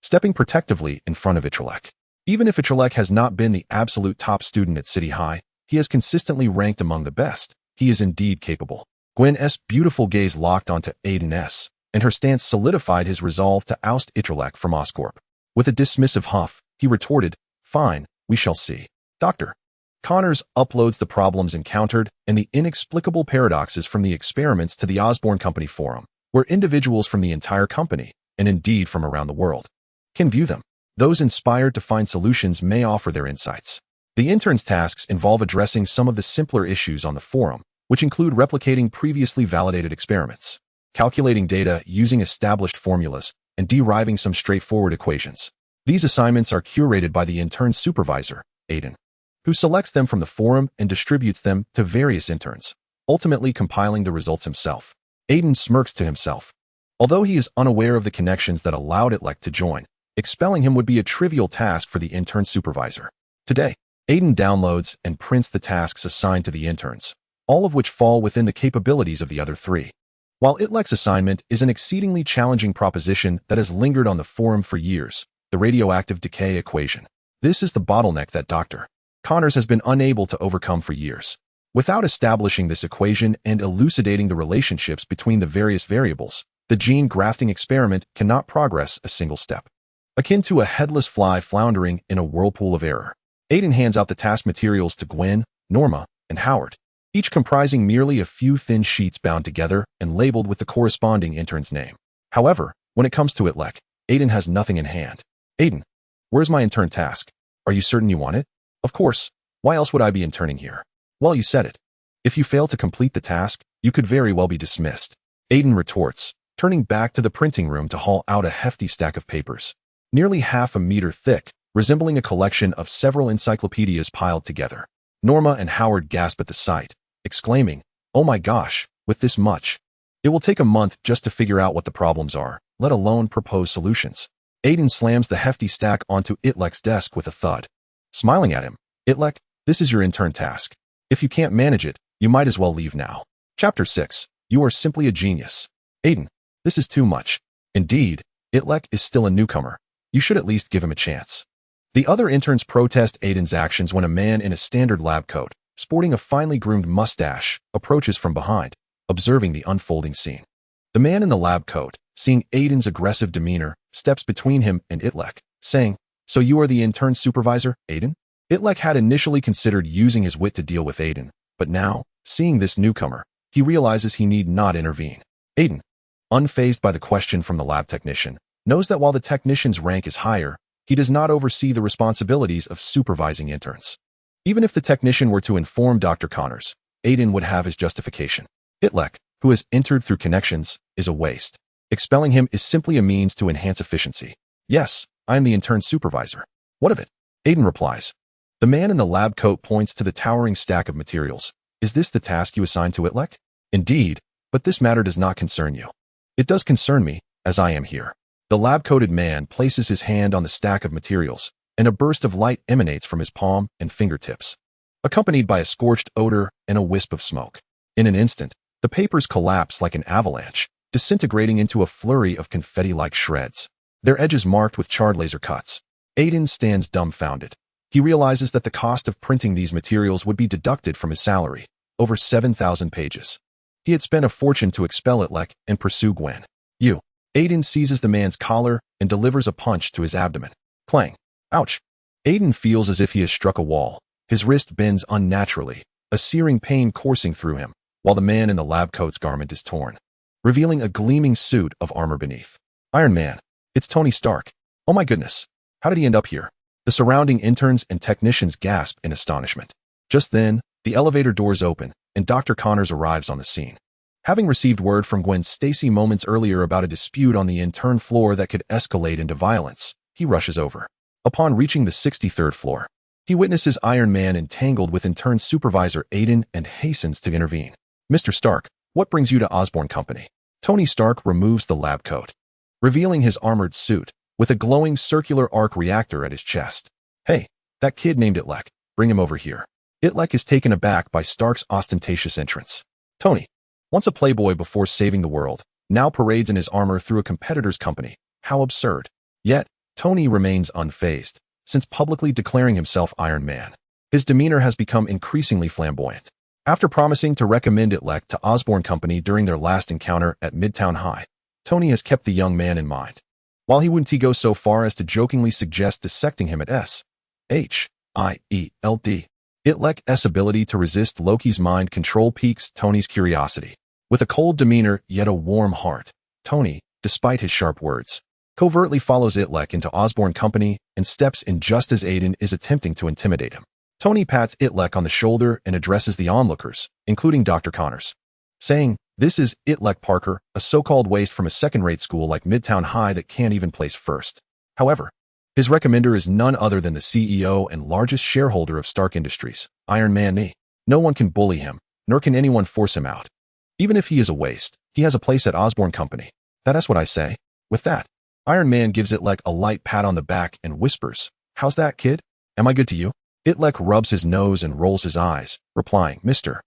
Speaker 1: stepping protectively in front of Itrek. Even if Itrek has not been the absolute top student at City High, he has consistently ranked among the best. He is indeed capable. Gwen's beautiful gaze locked onto Aiden's, and her stance solidified his resolve to oust Itrek from Oscorp. With a dismissive huff, he retorted, "Fine, we shall see." "Doctor, Connors uploads the problems encountered and the inexplicable paradoxes from the experiments to the Osborne Company forum, where individuals from the entire company, and indeed from around the world, can view them. Those inspired to find solutions may offer their insights. The intern's tasks involve addressing some of the simpler issues on the forum, which include replicating previously validated experiments, calculating data using established formulas, and deriving some straightforward equations. These assignments are curated by the intern's supervisor, Aiden, who selects them from the forum and distributes them to various interns, ultimately compiling the results himself. Aiden smirks to himself. Although he is unaware of the connections that allowed Itrek to join, expelling him would be a trivial task for the intern supervisor. Today, Aiden downloads and prints the tasks assigned to the interns, all of which fall within the capabilities of the other three. While Itrek's assignment is an exceedingly challenging proposition that has lingered on the forum for years, the radioactive decay equation. This is the bottleneck that Dr. Connors has been unable to overcome for years. Without establishing this equation and elucidating the relationships between the various variables, the gene grafting experiment cannot progress a single step. Akin to a headless fly floundering in a whirlpool of error, Aiden hands out the task materials to Gwen, Norma, and Howard, each comprising merely a few thin sheets bound together and labeled with the corresponding intern's name. However, when it comes to Itrek, Aiden has nothing in hand. Aiden, where's my intern task? Are you certain you want it? Of course. Why else would I be interning here? Well, you said it. If you fail to complete the task, you could very well be dismissed. Aiden retorts, turning back to the printing room to haul out a hefty stack of papers, nearly half a meter thick, resembling a collection of several encyclopedias piled together. Norma and Howard gasp at the sight, exclaiming, "Oh my gosh, with this much? It will take a month just to figure out what the problems are, let alone propose solutions." Aiden slams the hefty stack onto Itrek's desk with a thud. Smiling at him, "Itrek, this is your intern task. If you can't manage it, you might as well leave now." Chapter 6. You are simply a genius. Aiden, this is too much. Indeed, Itrek is still a newcomer. You should at least give him a chance. The other interns protest Aiden's actions when a man in a standard lab coat, sporting a finely groomed mustache, approaches from behind, observing the unfolding scene. The man in the lab coat, seeing Aiden's aggressive demeanor, steps between him and Itrek, saying, "So you are the intern supervisor, Aiden?" Itrek had initially considered using his wit to deal with Aiden, but now, seeing this newcomer, he realizes he need not intervene. Aiden, unfazed by the question from the lab technician, knows that while the technician's rank is higher, he does not oversee the responsibilities of supervising interns. Even if the technician were to inform Dr. Connors, Aiden would have his justification. Itrek, who has entered through connections, is a waste. Expelling him is simply a means to enhance efficiency. "Yes, I am the intern supervisor. What of it?" Aiden replies. The man in the lab coat points to the towering stack of materials. "Is this the task you assigned to Itrek?" "Indeed, but this matter does not concern you." "It does concern me, as I am here." The lab-coated man places his hand on the stack of materials, and a burst of light emanates from his palm and fingertips, accompanied by a scorched odor and a wisp of smoke. In an instant, the papers collapse like an avalanche, disintegrating into a flurry of confetti-like shreds, their edges marked with charred laser cuts. Aiden stands dumbfounded. He realizes that the cost of printing these materials would be deducted from his salary, over 7,000 pages. He had spent a fortune to expel Itrek and pursue Gwen. Aiden seizes the man's collar and delivers a punch to his abdomen. Clang. Ouch. Aiden feels as if he has struck a wall. His wrist bends unnaturally, a searing pain coursing through him, while the man in the lab coat's garment is torn, revealing a gleaming suit of armor beneath. Iron Man. It's Tony Stark. Oh my goodness. How did he end up here? The surrounding interns and technicians gasp in astonishment. Just then, the elevator doors open, and Dr. Connors arrives on the scene. Having received word from Gwen Stacy moments earlier about a dispute on the intern floor that could escalate into violence, he rushes over. Upon reaching the 63rd floor, he witnesses Iron Man entangled with intern supervisor Aiden and hastens to intervene. "Mr. Stark, what brings you to Osborne Company?" Tony Stark removes the lab coat, revealing his armored suit, with a glowing circular arc reactor at his chest. "Hey, that kid named Itrek, bring him over here." Itrek is taken aback by Stark's ostentatious entrance. Tony, once a playboy before saving the world, now parades in his armor through a competitor's company. How absurd. Yet, Tony remains unfazed, since publicly declaring himself Iron Man. His demeanor has become increasingly flamboyant. After promising to recommend Itrek to Osborne Company during their last encounter at Midtown High, Tony has kept the young man in mind. While he wouldn't go so far as to jokingly suggest dissecting him at S.H.I.E.L.D. Itlek's ability to resist Loki's mind control piques Tony's curiosity. With a cold demeanor yet a warm heart, Tony, despite his sharp words, covertly follows Itrek into Osborn Company and steps in just as Aiden is attempting to intimidate him. Tony pats Itrek on the shoulder and addresses the onlookers, including Dr. Connors, saying, "This is Itrek Parker, a so-called waste from a second-rate school like Midtown High that can't even place first." However, his recommender is none other than the CEO and largest shareholder of Stark Industries, Ironman. No one can bully him, nor can anyone force him out. Even if he is a waste, he has a place at Osborn Company. That's what I say. With that, Iron Man gives Itrek a light pat on the back and whispers, "How's that, kid? Am I good to you?" Itrek rubs his nose and rolls his eyes, replying, "Mr.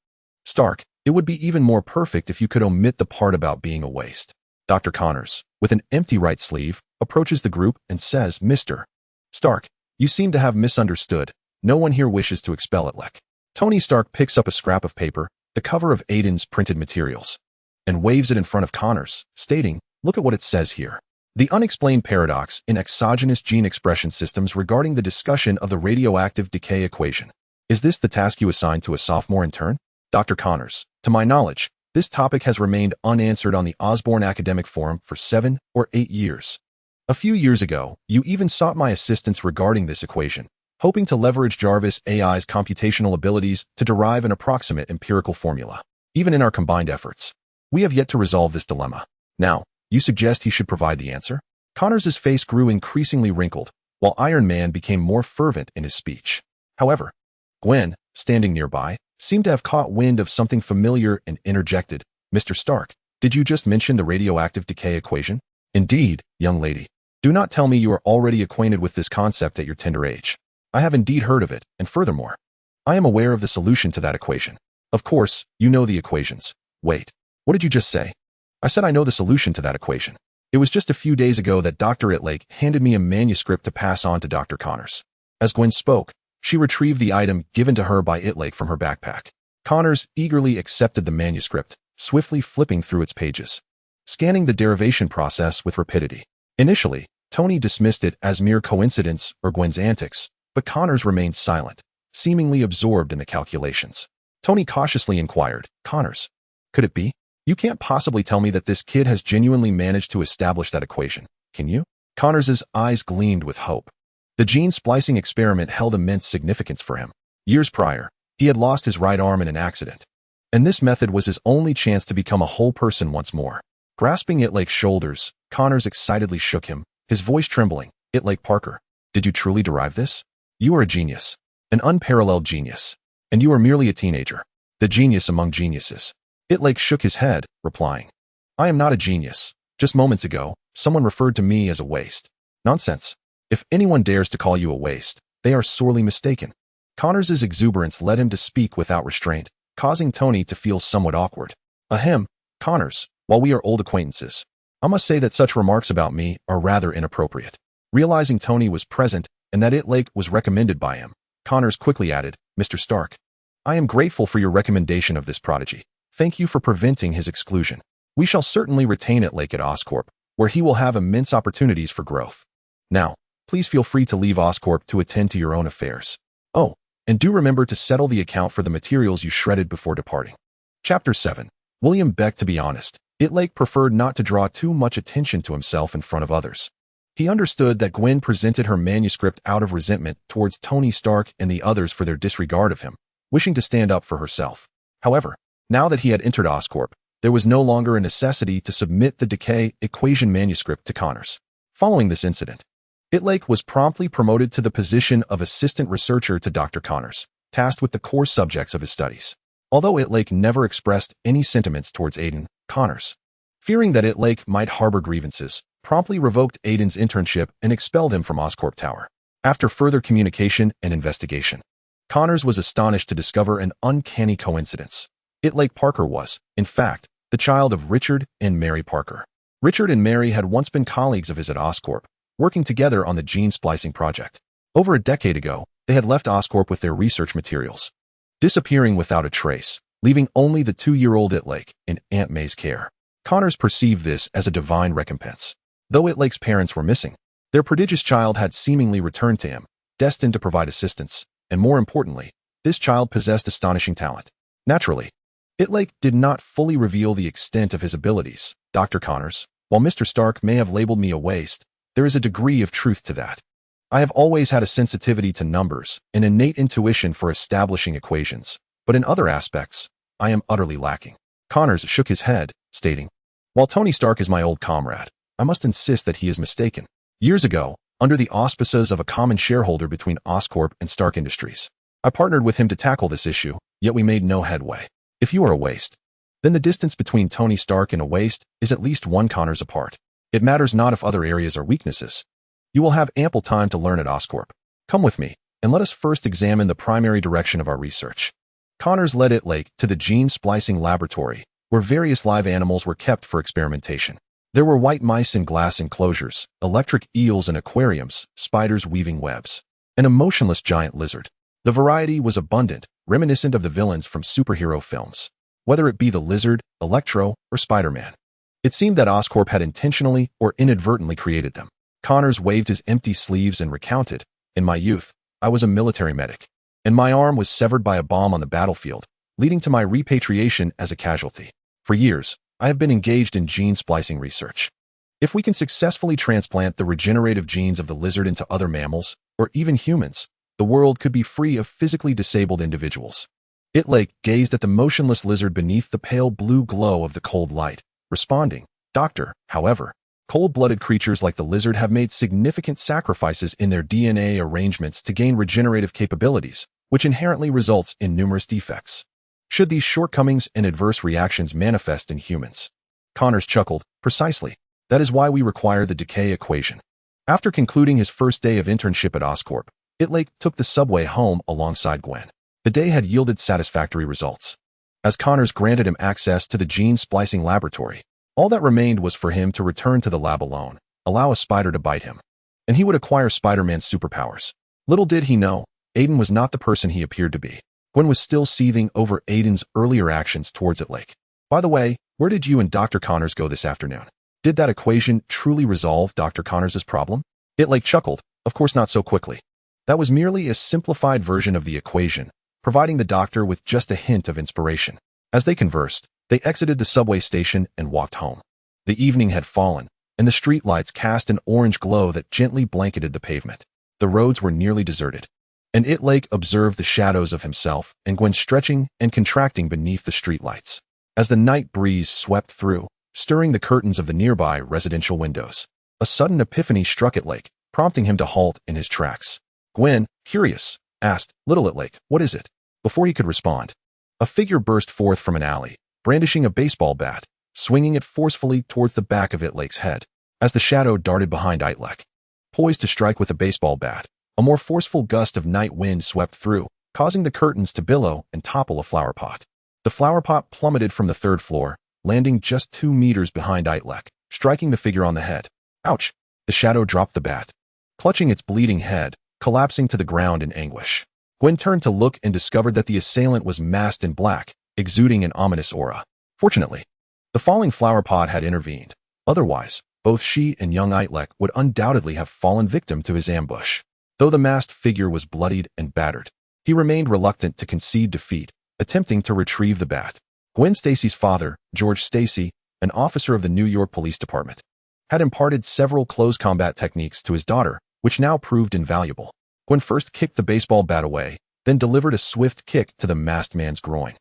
Speaker 1: Stark, it would be even more perfect if you could omit the part about being a waste." Dr. Connors, with an empty right sleeve, approaches the group and says, "Mr. Stark, you seem to have misunderstood. No one here wishes to expel Itrek." Tony Stark picks up a scrap of paper, the cover of Aiden's printed materials, and waves it in front of Connors, stating, "Look at what it says here. The unexplained paradox in exogenous gene expression systems regarding the discussion of the radioactive decay equation. Is this the task you assigned to a sophomore intern?" Dr. Connors, "To my knowledge, this topic has remained unanswered on the Osborn Academic Forum for 7 or 8 years. A few years ago, you even sought my assistance regarding this equation, hoping to leverage Jarvis AI's computational abilities to derive an approximate empirical formula. Even in our combined efforts, we have yet to resolve this dilemma. Now, you suggest he should provide the answer?" Connors' face grew increasingly wrinkled, while Iron Man became more fervent in his speech. However, Gwen, standing nearby, seemed to have caught wind of something familiar and interjected, "Mr. Stark, did you just mention the radioactive decay equation?" "Indeed, young lady. Do not tell me you are already acquainted with this concept at your tender age. I have indeed heard of it, and furthermore, I am aware of the solution to that equation. Of course, you know the equations. Wait, what did you just say?" "I said I know the solution to that equation. It was just a few days ago that Dr. Itrek handed me a manuscript to pass on to Dr. Connors." As Gwen spoke, she retrieved the item given to her by Itrek from her backpack. Connors eagerly accepted the manuscript, swiftly flipping through its pages, scanning the derivation process with rapidity. Initially, Tony dismissed it as mere coincidence or Gwen's antics, but Connors remained silent, seemingly absorbed in the calculations. Tony cautiously inquired, "Connors, could it be? You can't possibly tell me that this kid has genuinely managed to establish that equation, can you?" Connors' eyes gleamed with hope. The gene splicing experiment held immense significance for him. Years prior, he had lost his right arm in an accident, and this method was his only chance to become a whole person once more. Grasping Itlek's shoulders, Connors excitedly shook him, his voice trembling. "Itrek Parker, did you truly derive this? You are a genius, an unparalleled genius, and you are merely a teenager, the genius among geniuses." Itrek shook his head, replying, "I am not a genius. Just moments ago, someone referred to me as a waste." "Nonsense. If anyone dares to call you a waste, they are sorely mistaken." Connors' exuberance led him to speak without restraint, causing Tony to feel somewhat awkward. "Ahem, Connors, while we are old acquaintances, I must say that such remarks about me are rather inappropriate." Realizing Tony was present and that Itrek was recommended by him, Connors quickly added, "Mr. Stark, I am grateful for your recommendation of this prodigy. Thank you for preventing his exclusion. We shall certainly retain Itrek at Oscorp, where he will have immense opportunities for growth. Now, please feel free to leave Oscorp to attend to your own affairs. Oh, and do remember to settle the account for the materials you shredded before departing." Chapter 7. William Beck. To be honest, Itrek preferred not to draw too much attention to himself in front of others. He understood that Gwen presented her manuscript out of resentment towards Tony Stark and the others for their disregard of him, wishing to stand up for herself. However, now that he had entered Oscorp, there was no longer a necessity to submit the decay equation manuscript to Connors. Following this incident, Itrek was promptly promoted to the position of assistant researcher to Dr. Connors, tasked with the core subjects of his studies. Although Itrek never expressed any sentiments towards Aiden, Connors, fearing that Itrek might harbor grievances, promptly revoked Aiden's internship and expelled him from Oscorp Tower. After further communication and investigation, Connors was astonished to discover an uncanny coincidence. Itrek Parker was, in fact, the child of Richard and Mary Parker. Richard and Mary had once been colleagues of his at Oscorp, working together on the gene splicing project. Over a decade ago, they had left Oscorp with their research materials, disappearing without a trace, leaving only the 2-year-old Itrek in Aunt May's care. Connors perceived this as a divine recompense. Though Itlek's parents were missing, their prodigious child had seemingly returned to him, destined to provide assistance, and more importantly, This child possessed astonishing talent. Naturally, Itrek did not fully reveal the extent of his abilities. Dr. Connors, while Mr. Stark may have labeled me a waste, there is a degree of truth to that. I have always had a sensitivity to numbers, an innate intuition for establishing equations, but in other aspects, I am utterly lacking. Connors shook his head, stating, "While Tony Stark is my old comrade, I must insist that he is mistaken. Years ago, under the auspices of a common shareholder between Oscorp and Stark Industries, I partnered with him to tackle this issue, yet we made no headway. If you are a waste, then the distance between Tony Stark and a waste is at least one Connors apart. It matters not if other areas are weaknesses. You will have ample time to learn at Oscorp. Come with me, and let us first examine the primary direction of our research." Connors led Itrek to the gene splicing laboratory, where various live animals were kept for experimentation. There were white mice in glass enclosures, electric eels in aquariums, spiders weaving webs, and a motionless giant lizard. The variety was abundant, reminiscent of the villains from superhero films, whether it be the Lizard, Electro, or Spider-Man. It seemed that Oscorp had intentionally or inadvertently created them. Connors waved his empty sleeves and recounted, "In my youth, I was a military medic, and my arm was severed by a bomb on the battlefield, leading to my repatriation as a casualty. For years, I have been engaged in gene splicing research. If we can successfully transplant the regenerative genes of the lizard into other mammals, or even humans, the world could be free of physically disabled individuals." Itrek gazed at the motionless lizard beneath the pale blue glow of the cold light, responding, "Doctor, however, cold-blooded creatures like the lizard have made significant sacrifices in their DNA arrangements to gain regenerative capabilities, which inherently results in numerous defects. Should these shortcomings and adverse reactions manifest in humans?" Connors chuckled, "Precisely. That is why we require the decay equation." After concluding his first day of internship at Oscorp, Itrek took the subway home alongside Gwen. The day had yielded satisfactory results. As Connors granted him access to the gene splicing laboratory, all that remained was for him to return to the lab alone, allow a spider to bite him, and he would acquire Spider-Man's superpowers. Little did he know, Aiden was not the person he appeared to be. Gwen was still seething over Aiden's earlier actions towards Itrek. "By the way, where did you and Dr. Connors go this afternoon? Did that equation truly resolve Dr. Connors' problem?" Itrek chuckled, "Of course not so quickly. That was merely a simplified version of the equation, providing the doctor with just a hint of inspiration." As they conversed, they exited the subway station and walked home. The evening had fallen, and the streetlights cast an orange glow that gently blanketed the pavement. The roads were nearly deserted, and Itrek observed the shadows of himself and Gwen stretching and contracting beneath the streetlights. As the night breeze swept through, stirring the curtains of the nearby residential windows, a sudden epiphany struck Itrek, prompting him to halt in his tracks. Gwen, curious, asked, "Little Itrek, what is it?" Before he could respond, a figure burst forth from an alley, brandishing a baseball bat, swinging it forcefully towards the back of Itrek's head. As the shadow darted behind Itrek, poised to strike with a baseball bat, a more forceful gust of night wind swept through, causing the curtains to billow and topple a flower pot. The flower pot plummeted from the third floor, landing just 2 meters behind Itrek, striking the figure on the head. Ouch! The shadow dropped the bat, clutching its bleeding head, collapsing to the ground in anguish. Gwen turned to look and discovered that the assailant was masked in black, exuding an ominous aura. Fortunately, the falling flower pot had intervened. Otherwise, both she and young Itrek would undoubtedly have fallen victim to his ambush. Though the masked figure was bloodied and battered, he remained reluctant to concede defeat, attempting to retrieve the bat. Gwen Stacy's father, George Stacy, an officer of the New York Police Department, had imparted several close combat techniques to his daughter, which now proved invaluable. Gwen first kicked the baseball bat away, then delivered a swift kick to the masked man's groin,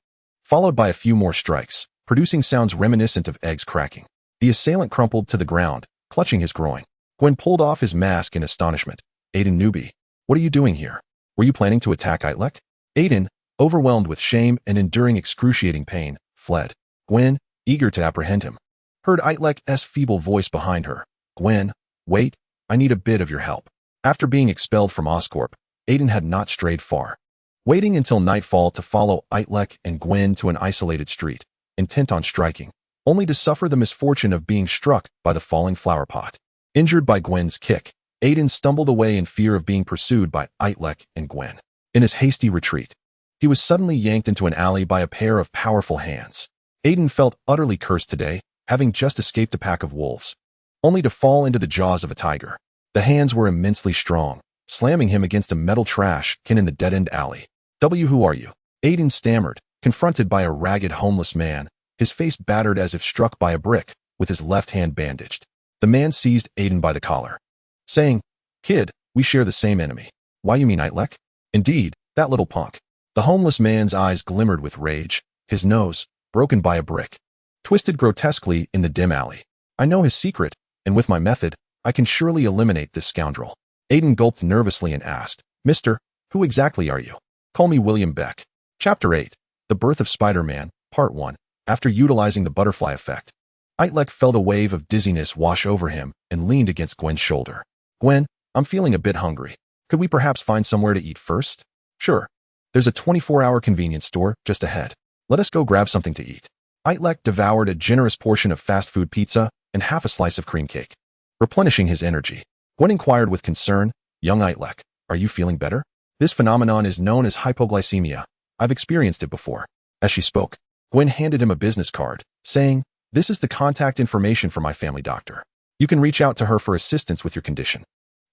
Speaker 1: followed by a few more strikes, producing sounds reminiscent of eggs cracking. The assailant crumpled to the ground, clutching his groin. Gwen pulled off his mask in astonishment. "Aiden newbie, what are you doing here? Were you planning to attack Itrek?" Aiden, overwhelmed with shame and enduring excruciating pain, fled. Gwen, eager to apprehend him, heard Itrek's feeble voice behind her. "Gwen, wait, I need a bit of your help." After being expelled from Oscorp, Aiden had not strayed far, waiting until nightfall to follow Itrek and Gwen to an isolated street, intent on striking, only to suffer the misfortune of being struck by the falling flower pot. Injured by Gwen's kick, Aiden stumbled away in fear of being pursued by Itrek and Gwen. In his hasty retreat, he was suddenly yanked into an alley by a pair of powerful hands. Aiden felt utterly cursed today, having just escaped a pack of wolves, only to fall into the jaws of a tiger. The hands were immensely strong, slamming him against a metal trash can in the dead-end alley. Who are you? Aiden stammered, confronted by a ragged homeless man, his face battered as if struck by a brick, with his left hand bandaged. The man seized Aiden by the collar, saying, "Kid, we share the same enemy." "Why you mean Itrek?" "Indeed, that little punk." The homeless man's eyes glimmered with rage, his nose, broken by a brick, twisted grotesquely in the dim alley. "I know his secret, and with my method, I can surely eliminate this scoundrel." Aiden gulped nervously and asked, "Mister, who exactly are you?" "Call me William Beck." Chapter 8. The Birth of Spider-Man, Part 1. After utilizing the butterfly effect, Itrek felt a wave of dizziness wash over him and leaned against Gwen's shoulder. "Gwen, I'm feeling a bit hungry. Could we perhaps find somewhere to eat first?" "Sure. There's a 24-hour convenience store just ahead. Let us go grab something to eat." Itrek devoured a generous portion of fast food pizza and half a slice of cream cake, replenishing his energy. Gwen inquired with concern, "Young Itrek, are you feeling better?" "This phenomenon is known as hypoglycemia. I've experienced it before." As she spoke, Gwen handed him a business card, saying, "This is the contact information for my family doctor. You can reach out to her for assistance with your condition."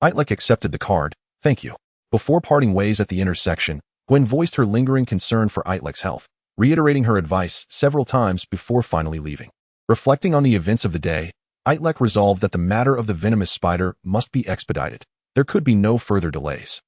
Speaker 1: Itrek accepted the card, "Thank you." Before parting ways at the intersection, Gwen voiced her lingering concern for Itrek's health, reiterating her advice several times before finally leaving. Reflecting on the events of the day, Itrek resolved that the matter of the venomous spider must be expedited. There could be no further delays,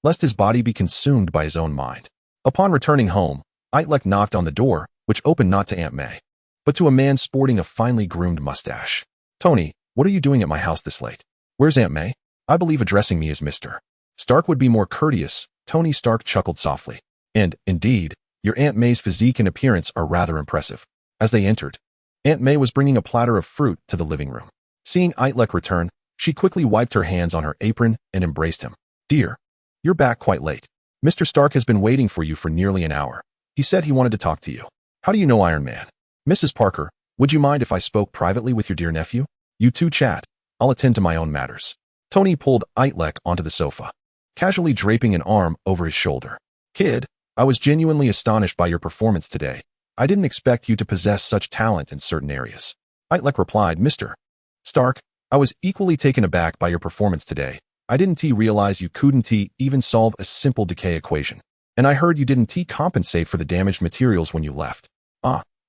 Speaker 1: lest his body be consumed by his own mind. Upon returning home, Itrek knocked on the door, which opened not to Aunt May, but to a man sporting a finely groomed mustache. "Tony, what are you doing at my house this late?" "Where's Aunt May?" "I believe addressing me as Mr. Stark would be more courteous." Tony Stark chuckled softly. "And, indeed, your Aunt May's physique and appearance are rather impressive." As they entered, Aunt May was bringing a platter of fruit to the living room. Seeing Itrek return, she quickly wiped her hands on her apron and embraced him. "Dear, you're back quite late. Mr. Stark has been waiting for you for nearly an hour. He said he wanted to talk to you." "How do you know Iron Man?" "Mrs. Parker, would you mind if I spoke privately with your dear nephew?" "You two chat. I'll attend to my own matters." Tony pulled Itrek onto the sofa, casually draping an arm over his shoulder. "Kid, I was genuinely astonished by your performance today. I didn't expect you to possess such talent in certain areas." Itrek replied, "Mr. Stark, I was equally taken aback by your performance today. I didn't realize you couldn't even solve a simple decay equation. And I heard you didn't compensate for the damaged materials when you left.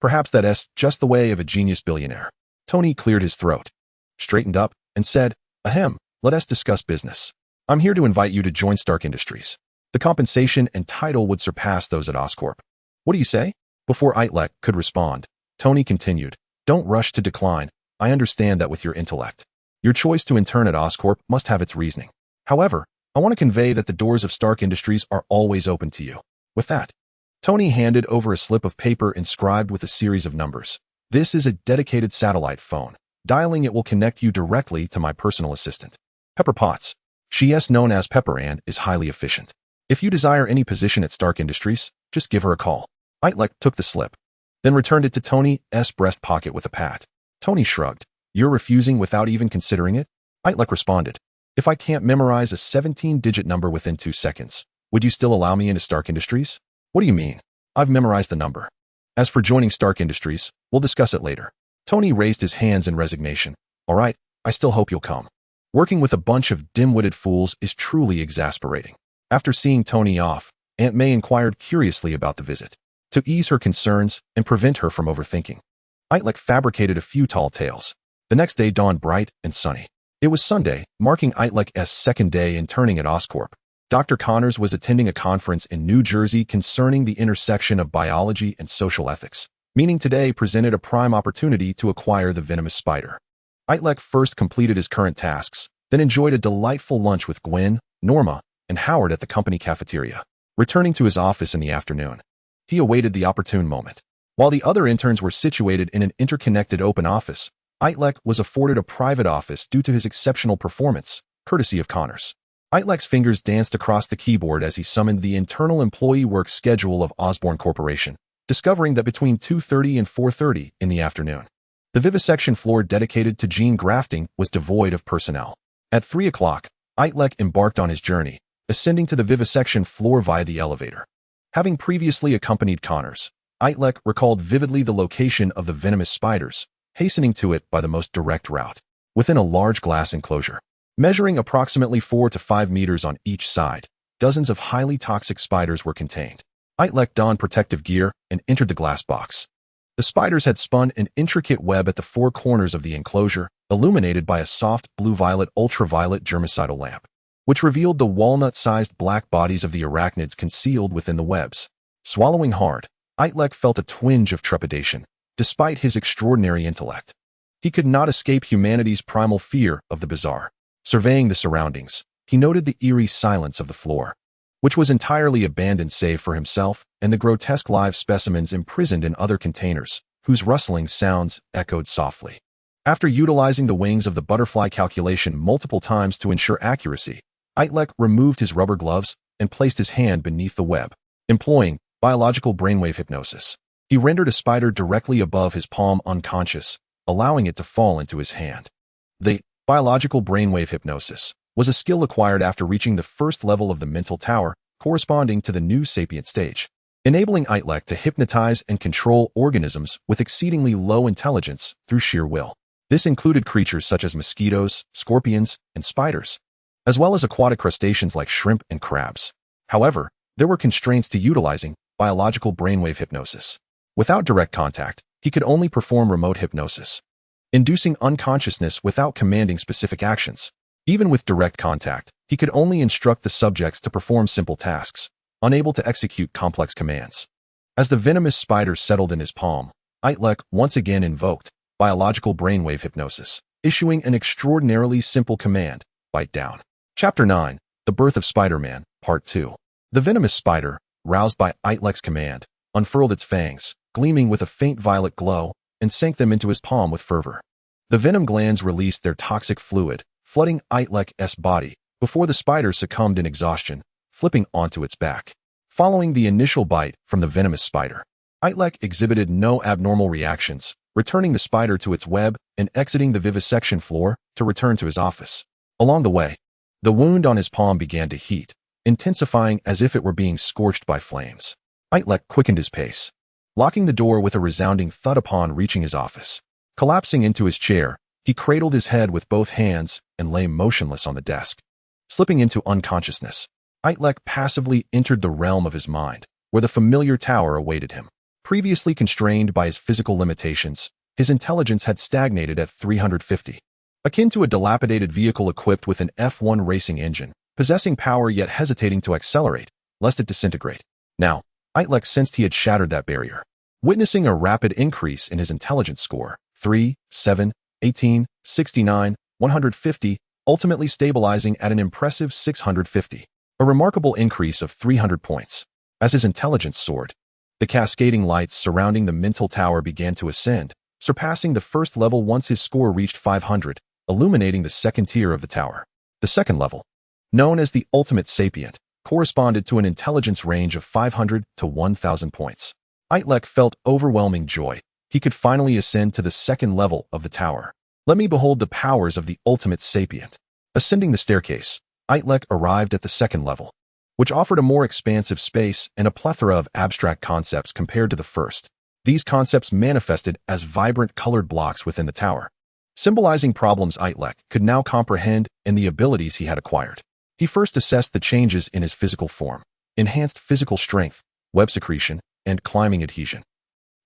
Speaker 1: Perhaps that's just the way of a genius billionaire." Tony cleared his throat, straightened up, and said, "Ahem, let us discuss business. I'm here to invite you to join Stark Industries. The compensation and title would surpass those at Oscorp." "What do you say?" Before Itrek could respond, Tony continued, "Don't rush to decline. I understand that with your intellect, your choice to intern at Oscorp must have its reasoning. However, I want to convey that the doors of Stark Industries are always open to you." With that, Tony handed over a slip of paper inscribed with a series of numbers. "This is a dedicated satellite phone. Dialing it will connect you directly to my personal assistant, Pepper Potts. She is known as Pepper and is highly efficient. If you desire any position at Stark Industries, just give her a call." Itrek took the slip, then returned it to Tony's breast pocket with a pat. Tony shrugged. "You're refusing without even considering it?" Itrek responded, "If I can't memorize a 17-digit number within 2 seconds, would you still allow me into Stark Industries?" "What do you mean? I've memorized the number. As for joining Stark Industries, we'll discuss it later." Tony raised his hands in resignation. "All right, I still hope you'll come. Working with a bunch of dim-witted fools is truly exasperating." After seeing Tony off, Aunt May inquired curiously about the visit. To ease her concerns and prevent her from overthinking, Itrek fabricated a few tall tales. The next day dawned bright and sunny. It was Sunday, marking Itrek's second day interning at Oscorp. Dr. Connors was attending a conference in New Jersey concerning the intersection of biology and social ethics, meaning today presented a prime opportunity to acquire the venomous spider. Itrek first completed his current tasks, then enjoyed a delightful lunch with Gwen, Norma, and Howard at the company cafeteria. Returning to his office in the afternoon, he awaited the opportune moment. While the other interns were situated in an interconnected open office, Itrek was afforded a private office due to his exceptional performance, courtesy of Connors. Itrek's fingers danced across the keyboard as he summoned the internal employee work schedule of Osborne Corporation, discovering that between 2:30 and 4:30 in the afternoon, the vivisection floor dedicated to gene grafting was devoid of personnel. At 3 o'clock, Itrek embarked on his journey, ascending to the vivisection floor via the elevator. Having previously accompanied Connors, Itrek recalled vividly the location of the venomous spiders, hastening to it by the most direct route. Within a large glass enclosure, measuring approximately 4 to 5 meters on each side, dozens of highly toxic spiders were contained. Itrek donned protective gear and entered the glass box. The spiders had spun an intricate web at the four corners of the enclosure, illuminated by a soft blue-violet ultraviolet germicidal lamp, which revealed the walnut-sized black bodies of the arachnids concealed within the webs. Swallowing hard, Itrek felt a twinge of trepidation, despite his extraordinary intellect. He could not escape humanity's primal fear of the bizarre. Surveying the surroundings, he noted the eerie silence of the floor, which was entirely abandoned save for himself and the grotesque live specimens imprisoned in other containers, whose rustling sounds echoed softly. After utilizing the wings of the butterfly calculation multiple times to ensure accuracy, Itrek removed his rubber gloves and placed his hand beneath the web, employing biological brainwave hypnosis. He rendered a spider directly above his palm unconscious, allowing it to fall into his hand. The biological brainwave hypnosis was a skill acquired after reaching the first level of the mental tower, corresponding to the new sapient stage, enabling Itrek to hypnotize and control organisms with exceedingly low intelligence through sheer will. This included creatures such as mosquitoes, scorpions, and spiders, as well as aquatic crustaceans like shrimp and crabs. However, there were constraints to utilizing biological brainwave hypnosis. Without direct contact, he could only perform remote hypnosis, inducing unconsciousness without commanding specific actions. Even with direct contact, he could only instruct the subjects to perform simple tasks, unable to execute complex commands. As the venomous spiders settled in his palm, Itrek once again invoked biological brainwave hypnosis, issuing an extraordinarily simple command: bite down. Chapter 9, The Birth of Spider-Man, Part 2. The venomous spider, roused by Itrek's command, unfurled its fangs, gleaming with a faint violet glow, and sank them into his palm with fervor. The venom glands released their toxic fluid, flooding Itrek's body, before the spider succumbed in exhaustion, flipping onto its back. Following the initial bite from the venomous spider, Itrek exhibited no abnormal reactions, returning the spider to its web and exiting the vivisection floor to return to his office. Along the way, the wound on his palm began to heat, intensifying as if it were being scorched by flames. Itrek quickened his pace, locking the door with a resounding thud upon reaching his office. Collapsing into his chair, he cradled his head with both hands and lay motionless on the desk. Slipping into unconsciousness, Itrek passively entered the realm of his mind, where the familiar tower awaited him. Previously constrained by his physical limitations, his intelligence had stagnated at 350. Akin to a dilapidated vehicle equipped with an F1 racing engine, possessing power yet hesitating to accelerate, lest it disintegrate. Now, Itrek sensed he had shattered that barrier, witnessing a rapid increase in his intelligence score: 3, 7, 18, 69, 150, ultimately stabilizing at an impressive 650. A remarkable increase of 300 points. As his intelligence soared, the cascading lights surrounding the mental tower began to ascend, surpassing the first level once his score reached 500, illuminating the second tier of the tower. The second level, known as the ultimate sapient, corresponded to an intelligence range of 500 to 1,000 points. Itrek felt overwhelming joy. He could finally ascend to the second level of the tower. Let me behold the powers of the ultimate sapient. Ascending the staircase, Itrek arrived at the second level, which offered a more expansive space and a plethora of abstract concepts compared to the first. These concepts manifested as vibrant colored blocks within the tower, symbolizing problems Itrek could now comprehend and the abilities he had acquired. He first assessed the changes in his physical form: enhanced physical strength, web secretion, and climbing adhesion.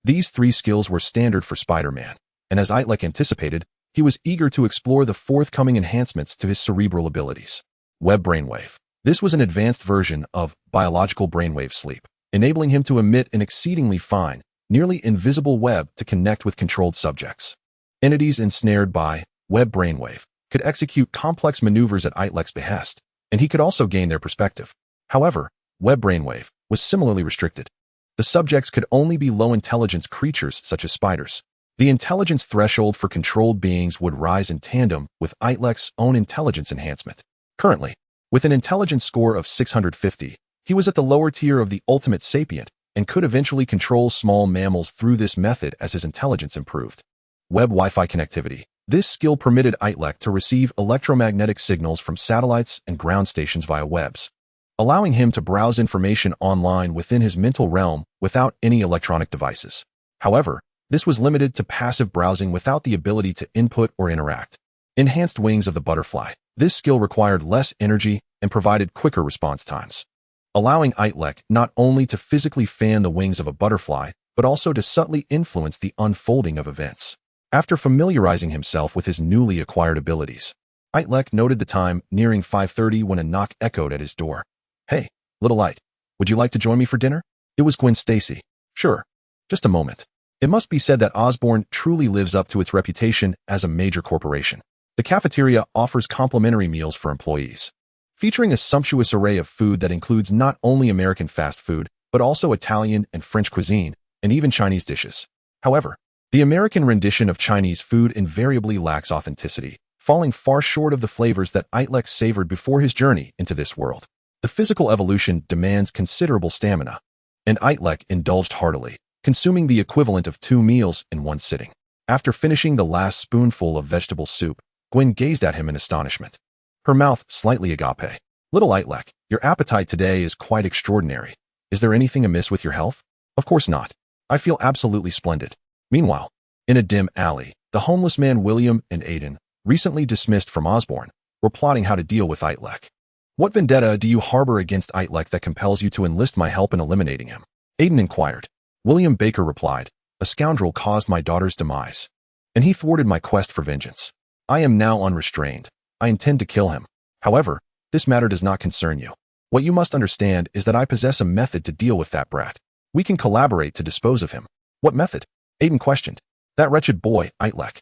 Speaker 1: These three skills were standard for Spider-Man, and as Itrek anticipated, he was eager to explore the forthcoming enhancements to his cerebral abilities. Web brainwave. This was an advanced version of biological brainwave sleep, enabling him to emit an exceedingly fine, nearly invisible web to connect with controlled subjects. Entities ensnared by web brainwave could execute complex maneuvers at Itrek's behest, and he could also gain their perspective. However, web brainwave was similarly restricted. The subjects could only be low-intelligence creatures such as spiders. The intelligence threshold for controlled beings would rise in tandem with Itrek's own intelligence enhancement. Currently, with an intelligence score of 650, he was at the lower tier of the ultimate sapient and could eventually control small mammals through this method as his intelligence improved. Web Wi-Fi connectivity. This skill permitted Itrek to receive electromagnetic signals from satellites and ground stations via webs, allowing him to browse information online within his mental realm without any electronic devices. However, this was limited to passive browsing without the ability to input or interact. Enhanced wings of the butterfly. This skill required less energy and provided quicker response times, allowing Itrek not only to physically fan the wings of a butterfly, but also to subtly influence the unfolding of events. After familiarizing himself with his newly acquired abilities, Itrek noted the time nearing 5:30 when a knock echoed at his door. "Hey, little light, would you like to join me for dinner?" It was Gwen Stacy. "Sure. Just a moment." It must be said that Osborne truly lives up to its reputation as a major corporation. The cafeteria offers complimentary meals for employees, featuring a sumptuous array of food that includes not only American fast food, but also Italian and French cuisine, and even Chinese dishes. However, the American rendition of Chinese food invariably lacks authenticity, falling far short of the flavors that Itrek savored before his journey into this world. The physical evolution demands considerable stamina, and Itrek indulged heartily, consuming the equivalent of 2 meals in one sitting. After finishing the last spoonful of vegetable soup, Gwen gazed at him in astonishment, her mouth slightly agape. "Little Itrek, your appetite today is quite extraordinary. Is there anything amiss with your health?" "Of course not. I feel absolutely splendid." Meanwhile, in a dim alley, the homeless man William and Aiden, recently dismissed from Osborne, were plotting how to deal with Itrek. "What vendetta do you harbor against Itrek that compels you to enlist my help in eliminating him?" Aiden inquired. William Baker replied, "A scoundrel caused my daughter's demise, and he thwarted my quest for vengeance. I am now unrestrained. I intend to kill him. However, this matter does not concern you. What you must understand is that I possess a method to deal with that brat. We can collaborate to dispose of him." "What method?" Aiden questioned. "That wretched boy, Itrek,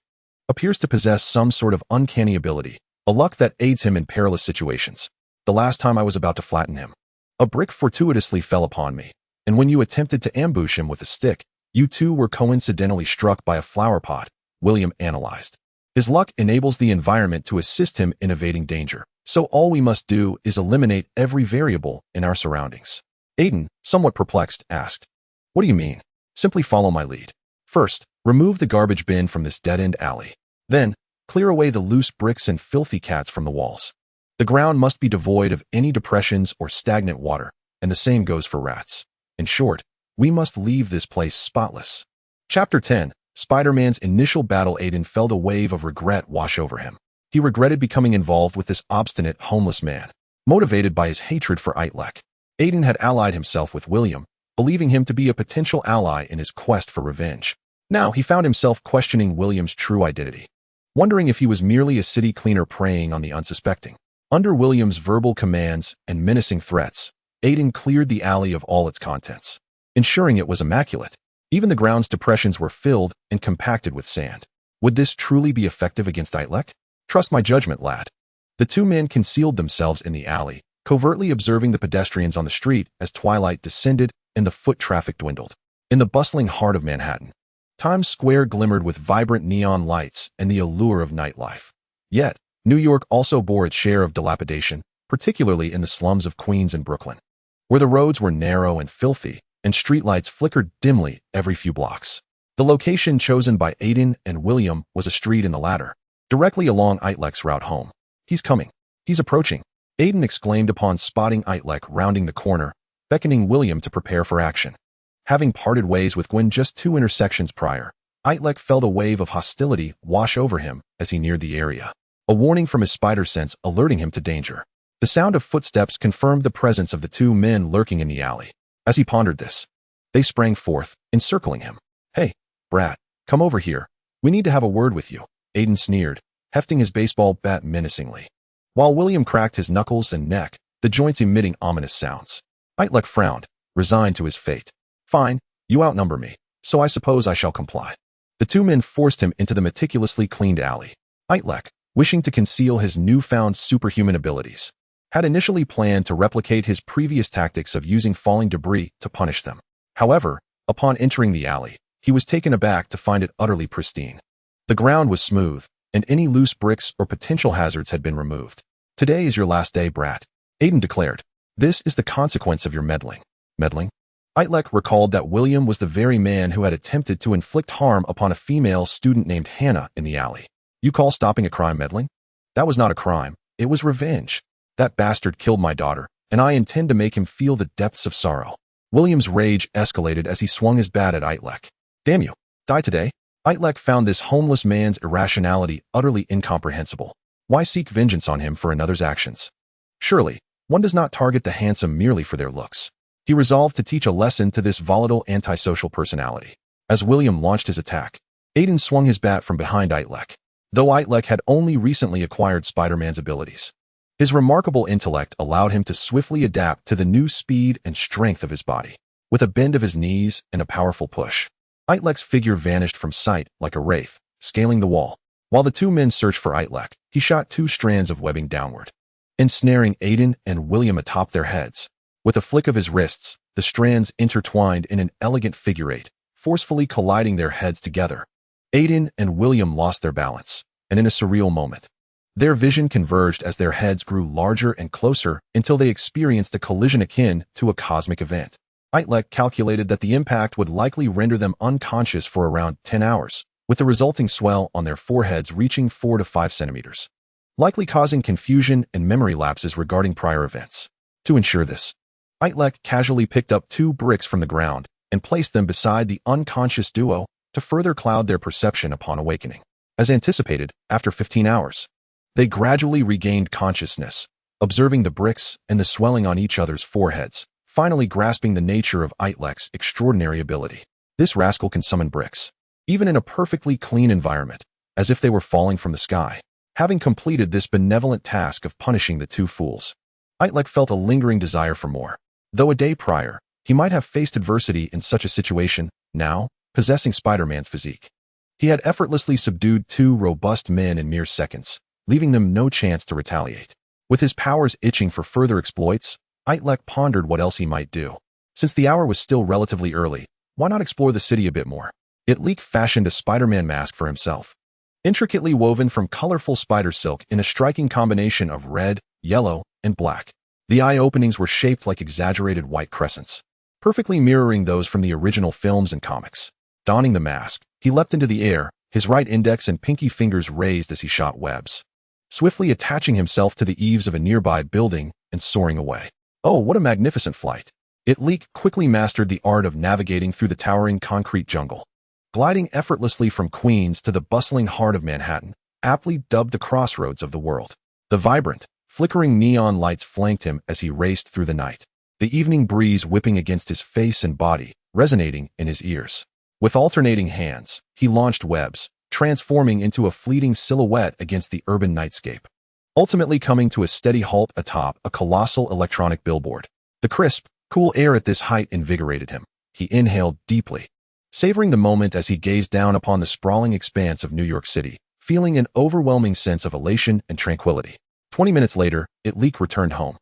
Speaker 1: appears to possess some sort of uncanny ability, a luck that aids him in perilous situations. The last time I was about to flatten him, a brick fortuitously fell upon me, and when you attempted to ambush him with a stick, you two were coincidentally struck by a flower pot," William analyzed. "His luck enables the environment to assist him in evading danger, so all we must do is eliminate every variable in our surroundings." Aiden, somewhat perplexed, asked, "What do you mean?" "Simply follow my lead. First, remove the garbage bin from this dead-end alley. Then, clear away the loose bricks and filthy cats from the walls. The ground must be devoid of any depressions or stagnant water, and the same goes for rats. In short, we must leave this place spotless." Chapter 10, Spider-Man's initial battle. Aiden felt a wave of regret wash over him. He regretted becoming involved with this obstinate, homeless man, motivated by his hatred for Itrek. Aiden had allied himself with William, believing him to be a potential ally in his quest for revenge. Now he found himself questioning William's true identity, wondering if he was merely a city cleaner preying on the unsuspecting. Under William's verbal commands and menacing threats, Aiden cleared the alley of all its contents, ensuring it was immaculate. Even the ground's depressions were filled and compacted with sand. Would this truly be effective against Itrek? "Trust my judgment, lad." The two men concealed themselves in the alley, covertly observing the pedestrians on the street as twilight descended and the foot traffic dwindled. In the bustling heart of Manhattan, Times Square glimmered with vibrant neon lights and the allure of nightlife. Yet, New York also bore its share of dilapidation, particularly in the slums of Queens and Brooklyn, where the roads were narrow and filthy, and streetlights flickered dimly every few blocks. The location chosen by Aiden and William was a street in the latter, directly along Itrek's route home. "He's coming. He's approaching," Aiden exclaimed upon spotting Itrek rounding the corner, beckoning William to prepare for action. Having parted ways with Gwen just 2 intersections prior, Itrek felt a wave of hostility wash over him as he neared the area, a warning from his spider sense alerting him to danger. The sound of footsteps confirmed the presence of the 2 men lurking in the alley. As he pondered this, they sprang forth, encircling him. "Hey, brat, come over here. We need to have a word with you," Aiden sneered, hefting his baseball bat menacingly, while William cracked his knuckles and neck, the joints emitting ominous sounds. Itrek frowned, resigned to his fate. "Fine, you outnumber me, so I suppose I shall comply." The 2 men forced him into the meticulously cleaned alley. Itrek, wishing to conceal his newfound superhuman abilities, had initially planned to replicate his previous tactics of using falling debris to punish them. However, upon entering the alley, he was taken aback to find it utterly pristine. The ground was smooth, and any loose bricks or potential hazards had been removed. "Today is your last day, brat," Aiden declared. "This is the consequence of your meddling." Meddling? Itrek recalled that William was the very man who had attempted to inflict harm upon a female student named Hannah in the alley. "You call stopping a crime meddling? That was not a crime. It was revenge. That bastard killed my daughter, and I intend to make him feel the depths of sorrow." William's rage escalated as he swung his bat at Itrek. "Damn you, die today?" Itrek found this homeless man's irrationality utterly incomprehensible. Why seek vengeance on him for another's actions? Surely, One does not target the handsome merely for their looks. He resolved to teach a lesson to this volatile antisocial personality. As William launched his attack, Aiden swung his bat from behind Itrek. Though Itrek had only recently acquired Spider-Man's abilities, his remarkable intellect allowed him to swiftly adapt to the new speed and strength of his body. With a bend of his knees and a powerful push, Itrek's figure vanished from sight like a wraith, scaling the wall. While the two men searched for Itrek, he shot two strands of webbing downward, ensnaring Aiden and William atop their heads. With a flick of his wrists, the strands intertwined in an elegant figure eight, forcefully colliding their heads together. Aiden and William lost their balance, and in a surreal moment, their vision converged as their heads grew larger and closer until they experienced a collision akin to a cosmic event. Itrek calculated that the impact would likely render them unconscious for around 10 hours, with the resulting swell on their foreheads reaching 4 to 5 centimeters, likely causing confusion and memory lapses regarding prior events. To ensure this, Itrek casually picked up 2 bricks from the ground and placed them beside the unconscious duo to further cloud their perception upon awakening. As anticipated, after 15 hours, they gradually regained consciousness, observing the bricks and the swelling on each other's foreheads, finally grasping the nature of Itrek's extraordinary ability. This rascal can summon bricks, even in a perfectly clean environment, as if they were falling from the sky. Having completed this benevolent task of punishing the 2 fools, Itrek felt a lingering desire for more. Though a day prior, he might have faced adversity in such a situation, now, possessing Spider-Man's physique, he had effortlessly subdued 2 robust men in mere seconds, leaving them no chance to retaliate. With his powers itching for further exploits, Itrek pondered what else he might do. Since the hour was still relatively early, why not explore the city a bit more? Itrek fashioned a Spider-Man mask for himself, intricately woven from colorful spider silk in a striking combination of red, yellow, and black. The eye openings were shaped like exaggerated white crescents, perfectly mirroring those from the original films and comics. Donning the mask, he leapt into the air, his right index and pinky fingers raised as he shot webs, swiftly attaching himself to the eaves of a nearby building and soaring away. Oh, what a magnificent flight! Itrek quickly mastered the art of navigating through the towering concrete jungle, gliding effortlessly from Queens to the bustling heart of Manhattan, aptly dubbed the crossroads of the world. The vibrant, flickering neon lights flanked him as he raced through the night, the evening breeze whipping against his face and body, resonating in his ears. With alternating hands, he launched webs, transforming into a fleeting silhouette against the urban nightscape, ultimately coming to a steady halt atop a colossal electronic billboard. The crisp, cool air at this height invigorated him. He inhaled deeply, savoring the moment as he gazed down upon the sprawling expanse of New York City, feeling an overwhelming sense of elation and tranquility. 20 minutes later, Itrek returned home.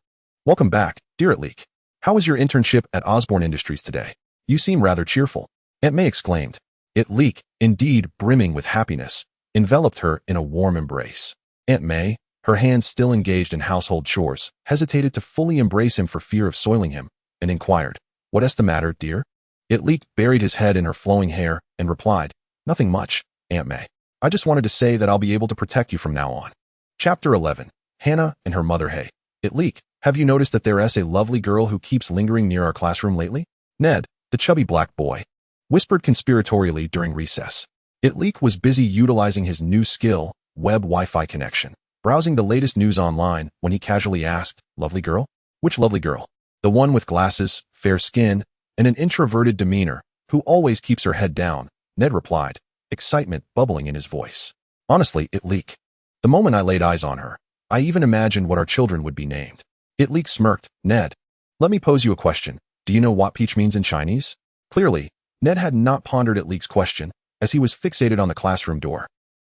Speaker 1: Welcome back, dear Itrek. How was your internship at Osborne Industries today? You seem rather cheerful. Aunt May exclaimed. Itrek, indeed brimming with happiness, enveloped her in a warm embrace. Aunt May, her hands still engaged in household chores, hesitated to fully embrace him for fear of soiling him, and inquired, "What's the matter, dear?" Itrek buried his head in her flowing hair and replied, "Nothing much, Aunt May. I just wanted to say that I'll be able to protect you from now on." Chapter 11. Hannah and her mother. Hey, Itrek, have you noticed that there's a lovely girl who keeps lingering near our classroom lately? Ned, the chubby black boy, whispered conspiratorially during recess. Itrek was busy utilizing his new skill, web Wi-Fi connection, browsing the latest news online when he casually asked, "Lovely girl? Which lovely girl?" "The one with glasses, fair skin, and an introverted demeanor, who always keeps her head down," Ned replied, excitement bubbling in his voice. "Honestly, Itrek, the moment I laid eyes on her, I even imagined what our children would be named." Itrek smirked. "Ned, let me pose you a question. Do you know what peach means in Chinese?" Clearly, Ned had not pondered Itrek's question, as he was fixated on the classroom door,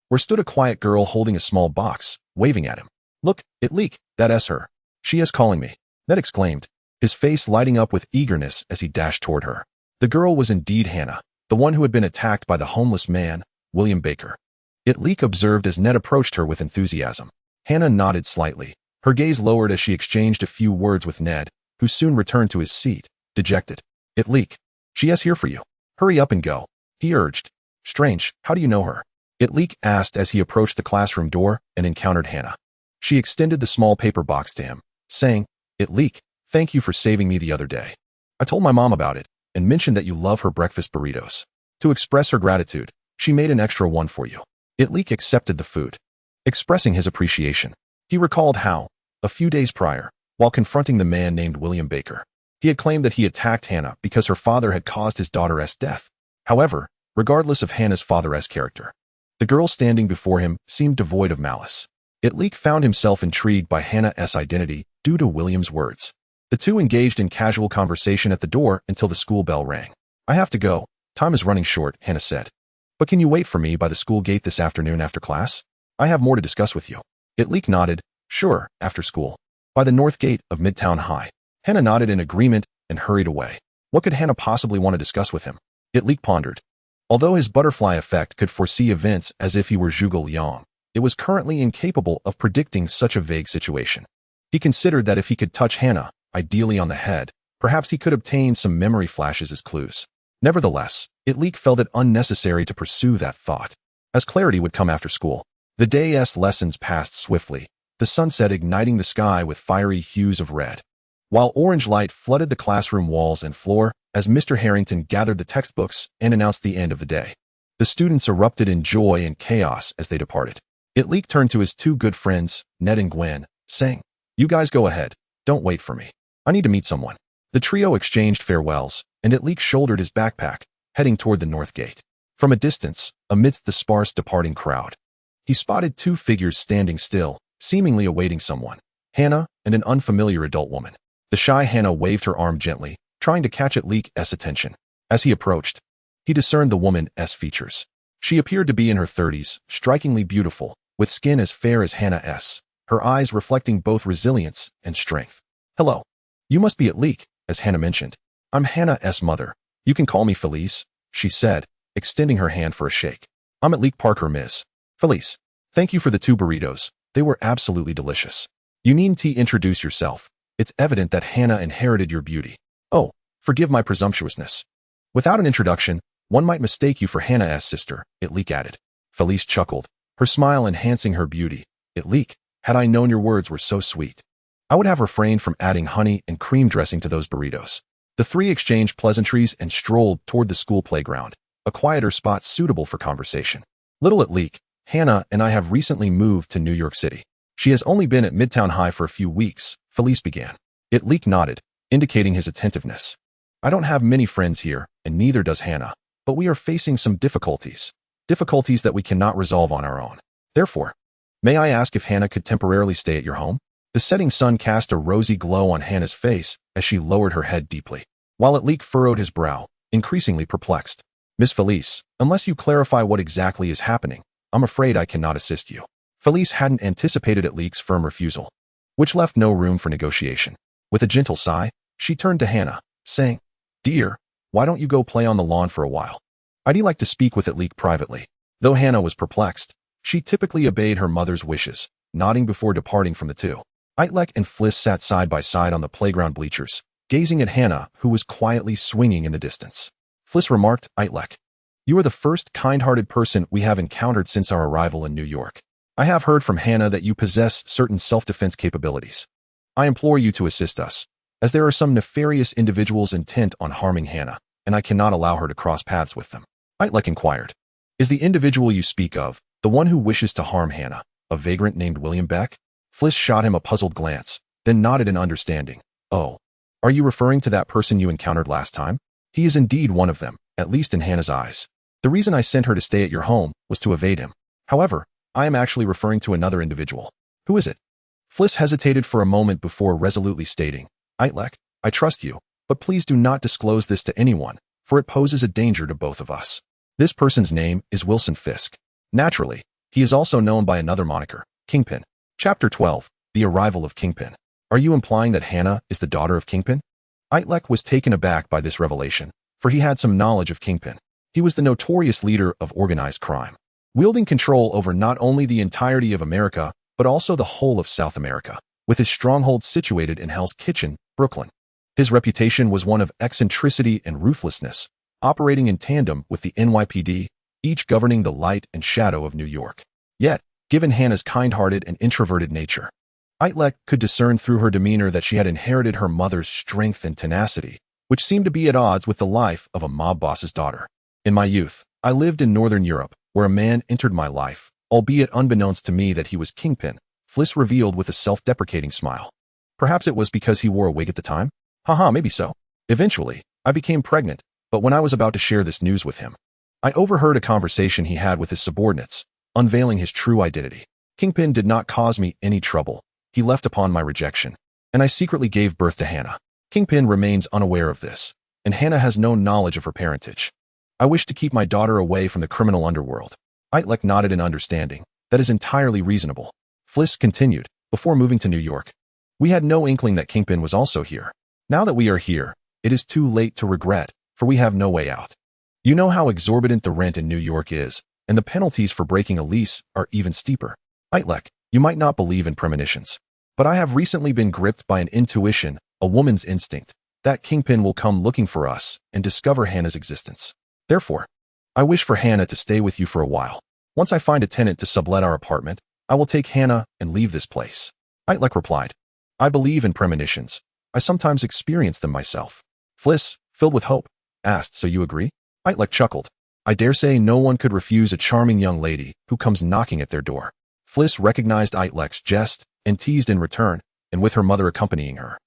Speaker 1: where stood a quiet girl holding a small box, waving at him. "Look, Itrek, that's her. She is calling me," Ned exclaimed, his face lighting up with eagerness as he dashed toward her. The girl was indeed Hannah, the one who had been attacked by the homeless man, William Baker. Itrek observed as Ned approached her with enthusiasm. Hannah nodded slightly, her gaze lowered as she exchanged a few words with Ned, who soon returned to his seat, dejected. "Itrek, she is here for you. Hurry up and go," he urged. "Strange, how do you know her?" Itrek asked as he approached the classroom door and encountered Hannah. She extended the small paper box to him, saying, "Itrek, thank you for saving me the other day. I told my mom about it and mentioned that you love her breakfast burritos. To express her gratitude, she made an extra one for you." Itrek accepted the food, expressing his appreciation. He recalled how, a few days prior, while confronting the man named William Baker. He had claimed that he attacked Hannah because her father had caused his daughter's death. However, regardless of Hannah's father's character, the girl standing before him seemed devoid of malice. Itrek found himself intrigued by Hannah's identity due to William's words. The two engaged in casual conversation at the door until the school bell rang. "I have to go. Time is running short," Hannah said. "But can you wait for me by the school gate this afternoon after class? I have more to discuss with you." Itrek nodded. "Sure, after school. By the north gate of Midtown High." Hannah nodded in agreement and hurried away. What could Hannah possibly want to discuss with him? Itrek pondered. Although his butterfly effect could foresee events as if he were Zhuge Liang, it was currently incapable of predicting such a vague situation. He considered that if he could touch Hannah, ideally on the head, perhaps he could obtain some memory flashes as clues. Nevertheless, Itrek felt it unnecessary to pursue that thought, as clarity would come after school. The day's lessons passed swiftly, the sunset igniting the sky with fiery hues of red, while orange light flooded the classroom walls and floor as Mr. Harrington gathered the textbooks and announced the end of the day. The students erupted in joy and chaos as they departed. Itrek turned to his two good friends, Ned and Gwen, saying, "You guys go ahead. Don't wait for me. I need to meet someone." The trio exchanged farewells, and Itrek shouldered his backpack, heading toward the north gate. From a distance, amidst the sparse departing crowd, he spotted two figures standing still, seemingly awaiting someone, Hannah and an unfamiliar adult woman. The shy Hannah waved her arm gently, trying to catch Itrek attention. As he approached, he discerned the woman's features. She appeared to be in her 30s, strikingly beautiful, with skin as fair as Hannah's, her eyes reflecting both resilience and strength. "Hello. You must be Itrek," as Hannah mentioned. "I'm Hannah's mother. You can call me Felice," she said, extending her hand for a shake. "I'm Itrek Parker, Ms. Felice. Thank you for the 2 burritos. They were absolutely delicious. You needn't introduce yourself. It's evident that Hannah inherited your beauty." "Oh, forgive my presumptuousness. Without an introduction, one might mistake you for Hannah's sister," Itrek added. Felice chuckled, her smile enhancing her beauty. "Itrek, had I known your words were so sweet, I would have refrained from adding honey and cream dressing to those burritos." The three exchanged pleasantries and strolled toward the school playground, a quieter spot suitable for conversation. "Little Itrek, Hannah and I have recently moved to New York City. She has only been at Midtown High for a few weeks," Felice began. Itrek nodded, indicating his attentiveness. "I don't have many friends here, and neither does Hannah, but we are facing some difficulties that we cannot resolve on our own. Therefore, may I ask if Hannah could temporarily stay at your home?" The setting sun cast a rosy glow on Hannah's face as she lowered her head deeply, while Itrek furrowed his brow, increasingly perplexed. "Miss Felice, unless you clarify what exactly is happening, I'm afraid I cannot assist you." Felice hadn't anticipated Itrek's firm refusal, which left no room for negotiation. With a gentle sigh, she turned to Hannah, saying, "Dear, why don't you go play on the lawn for a while? I'd like to speak with Itrek privately." Though Hannah was perplexed, she typically obeyed her mother's wishes, nodding before departing from the two. Itrek and Fliss sat side by side on the playground bleachers, gazing at Hannah, who was quietly swinging in the distance. Fliss remarked, "Itrek, you are the first kind-hearted person we have encountered since our arrival in New York. I have heard from Hannah that you possess certain self-defense capabilities. I implore you to assist us, as there are some nefarious individuals intent on harming Hannah, and I cannot allow her to cross paths with them." Itrek inquired, "Is the individual you speak of the one who wishes to harm Hannah, a vagrant named William Beck?" Fliss shot him a puzzled glance, then nodded in understanding. "Oh, are you referring to that person you encountered last time? He is indeed one of them, at least in Hannah's eyes. The reason I sent her to stay at your home was to evade him. However, I am actually referring to another individual." "Who is it?" Fliss hesitated for a moment before resolutely stating, "Itrek, I trust you, but please do not disclose this to anyone, for it poses a danger to both of us. This person's name is Wilson Fisk. Naturally, he is also known by another moniker, Kingpin." Chapter 12, The Arrival of Kingpin. "Are you implying that Hannah is the daughter of Kingpin?" Itrek was taken aback by this revelation, for he had some knowledge of Kingpin. He was the notorious leader of organized crime, wielding control over not only the entirety of America, but also the whole of South America, with his stronghold situated in Hell's Kitchen, Brooklyn. His reputation was one of eccentricity and ruthlessness, operating in tandem with the NYPD, each governing the light and shadow of New York. Yet, given Hannah's kind-hearted and introverted nature, Itrek could discern through her demeanor that she had inherited her mother's strength and tenacity, which seemed to be at odds with the life of a mob boss's daughter. "In my youth, I lived in Northern Europe, where a man entered my life, albeit unbeknownst to me that he was Kingpin," Fliss revealed with a self-deprecating smile. Perhaps it was because he wore a wig at the time? Haha, maybe so. Eventually, I became pregnant, but when I was about to share this news with him, I overheard a conversation he had with his subordinates, unveiling his true identity. Kingpin did not cause me any trouble. He left upon my rejection, and I secretly gave birth to Hannah. Kingpin remains unaware of this, and Hannah has no knowledge of her parentage. I wish to keep my daughter away from the criminal underworld. Itrek nodded in understanding. That is entirely reasonable. Fliss continued, before moving to New York. We had no inkling that Kingpin was also here. Now that we are here, it is too late to regret, for we have no way out. You know how exorbitant the rent in New York is, and the penalties for breaking a lease are even steeper. Itrek, you might not believe in premonitions, but I have recently been gripped by an intuition, a woman's instinct, that Kingpin will come looking for us and discover Hannah's existence. Therefore, I wish for Hannah to stay with you for a while. Once I find a tenant to sublet our apartment, I will take Hannah and leave this place. Itrek replied, I believe in premonitions. I sometimes experience them myself. Fliss, filled with hope, asked, so you agree? Itrek chuckled. I dare say no one could refuse a charming young lady who comes knocking at their door. Fliss recognized Itrek's jest and teased in return, and with her mother accompanying her.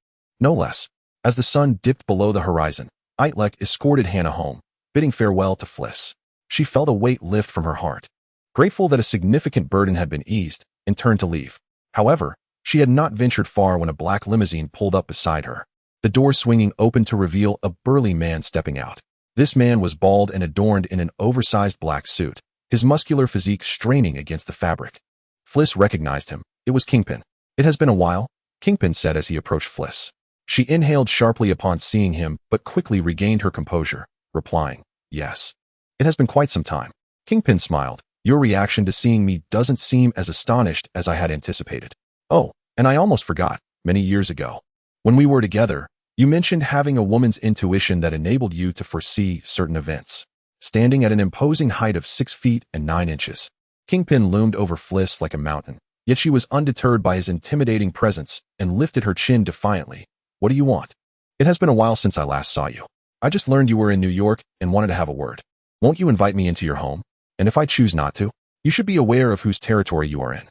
Speaker 1: No less. As the sun dipped below the horizon, Itrek escorted Hannah home, bidding farewell to Fliss. She felt a weight lift from her heart, grateful that a significant burden had been eased, and turned to leave. However, she had not ventured far when a black limousine pulled up beside her, the door swinging open to reveal a burly man stepping out. This man was bald and adorned in an oversized black suit, his muscular physique straining against the fabric. Fliss recognized him. It was Kingpin. It has been a while, Kingpin said as he approached Fliss. She inhaled sharply upon seeing him, but quickly regained her composure, replying, yes. It has been quite some time. Kingpin smiled. Your reaction to seeing me doesn't seem as astonished as I had anticipated. Oh, and I almost forgot, many years ago, when we were together, you mentioned having a woman's intuition that enabled you to foresee certain events. Standing at an imposing height of 6 feet and 9 inches, Kingpin loomed over Fliss like a mountain, yet she was undeterred by his intimidating presence and lifted her chin defiantly. What do you want? It has been a while since I last saw you. I just learned you were in New York and wanted to have a word. Won't you invite me into your home? And if I choose not to, you should be aware of whose territory you are in.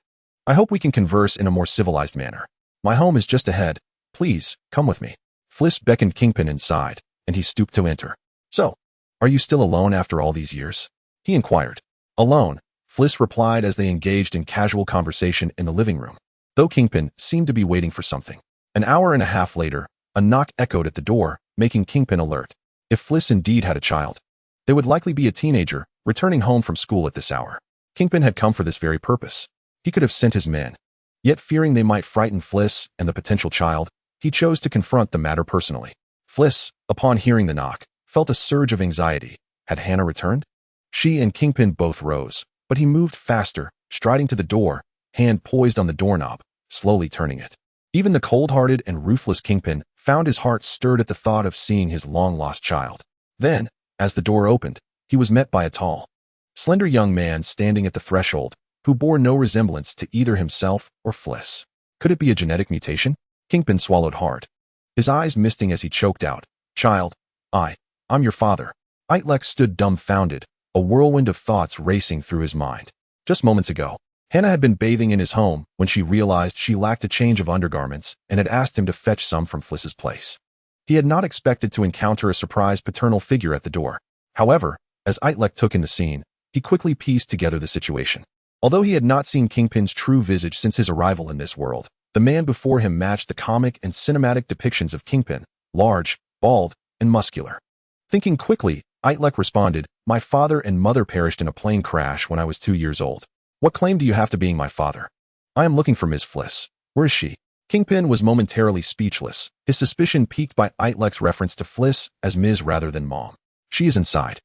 Speaker 1: I hope we can converse in a more civilized manner. My home is just ahead. Please, come with me. Fliss beckoned Kingpin inside, and he stooped to enter. So, are you still alone after all these years? He inquired. Alone, Fliss replied as they engaged in casual conversation in the living room, though Kingpin seemed to be waiting for something. An hour and a half later, a knock echoed at the door, making Kingpin alert. If Fliss indeed had a child, they would likely be a teenager, returning home from school at this hour. Kingpin had come for this very purpose. He could have sent his men. Yet fearing they might frighten Fliss and the potential child, he chose to confront the matter personally. Fliss, upon hearing the knock, felt a surge of anxiety. Had Hannah returned? She and Kingpin both rose, but he moved faster, striding to the door, hand poised on the doorknob, slowly turning it. Even the cold-hearted and ruthless Kingpin found his heart stirred at the thought of seeing his long-lost child. Then, as the door opened, he was met by a tall, slender young man standing at the threshold, who bore no resemblance to either himself or Fliss. Could it be a genetic mutation? Kingpin swallowed hard, his eyes misting as he choked out, Child, I'm your father. Itrek stood dumbfounded, a whirlwind of thoughts racing through his mind. Just moments ago, Hannah had been bathing in his home when she realized she lacked a change of undergarments and had asked him to fetch some from Fliss's place. He had not expected to encounter a surprised paternal figure at the door. However, as Itrek took in the scene, he quickly pieced together the situation. Although he had not seen Kingpin's true visage since his arrival in this world, the man before him matched the comic and cinematic depictions of Kingpin, large, bald, and muscular. Thinking quickly, Itrek responded, My father and mother perished in a plane crash when I was 2 years old. What claim do you have to being my father? I am looking for Ms. Fliss. Where is she? Kingpin was momentarily speechless, his suspicion piqued by Itrek's reference to Fliss as Ms. rather than Mom. She is inside.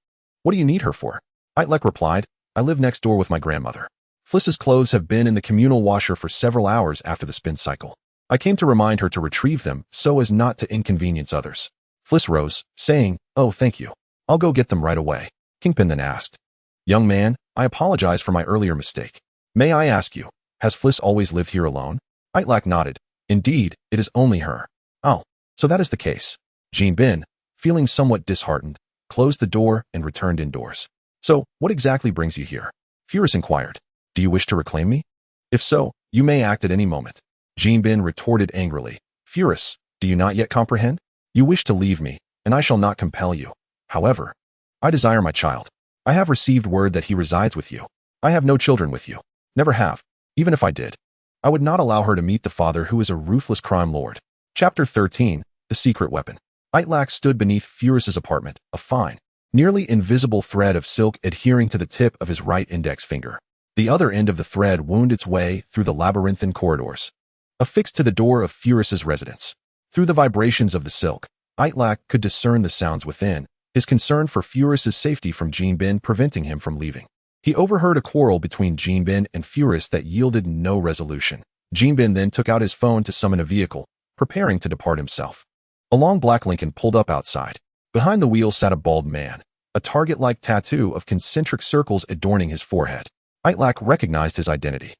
Speaker 1: What do you need her for? Itrek replied, I live next door with my grandmother. Fliss's clothes have been in the communal washer for several hours after the spin cycle. I came to remind her to retrieve them so as not to inconvenience others. Fliss rose, saying, Oh, thank you. I'll go get them right away. Kingpin then asked, Young man, I apologize for my earlier mistake. May I ask you, has Fliss always lived here alone? Itrek nodded. Indeed, it is only her. Oh, so that is the case. Bin, feeling somewhat disheartened, closed the door and returned indoors. So, what exactly brings you here? Furus inquired. Do you wish to reclaim me? If so, you may act at any moment. Bin retorted angrily. Furious, do you not yet comprehend? You wish to leave me, and I shall not compel you. However, I desire my child. I have received word that he resides with you. I have no children with you. Never have. Even if I did, I would not allow her to meet the father who is a ruthless crime lord. Chapter 13, The Secret Weapon. Itrek stood beneath Furious's apartment, a fine, nearly invisible thread of silk adhering to the tip of his right index finger. The other end of the thread wound its way through the labyrinthine corridors, affixed to the door of Furious's residence. Through the vibrations of the silk, Itrek could discern the sounds within, his concern for Furious's safety from Jinbin preventing him from leaving. He overheard a quarrel between Jinbin and Furious that yielded no resolution. Jinbin then took out his phone to summon a vehicle, preparing to depart himself. A long black Lincoln pulled up outside. Behind the wheel sat a bald man, a target-like tattoo of concentric circles adorning his forehead. Itrek recognized his identity.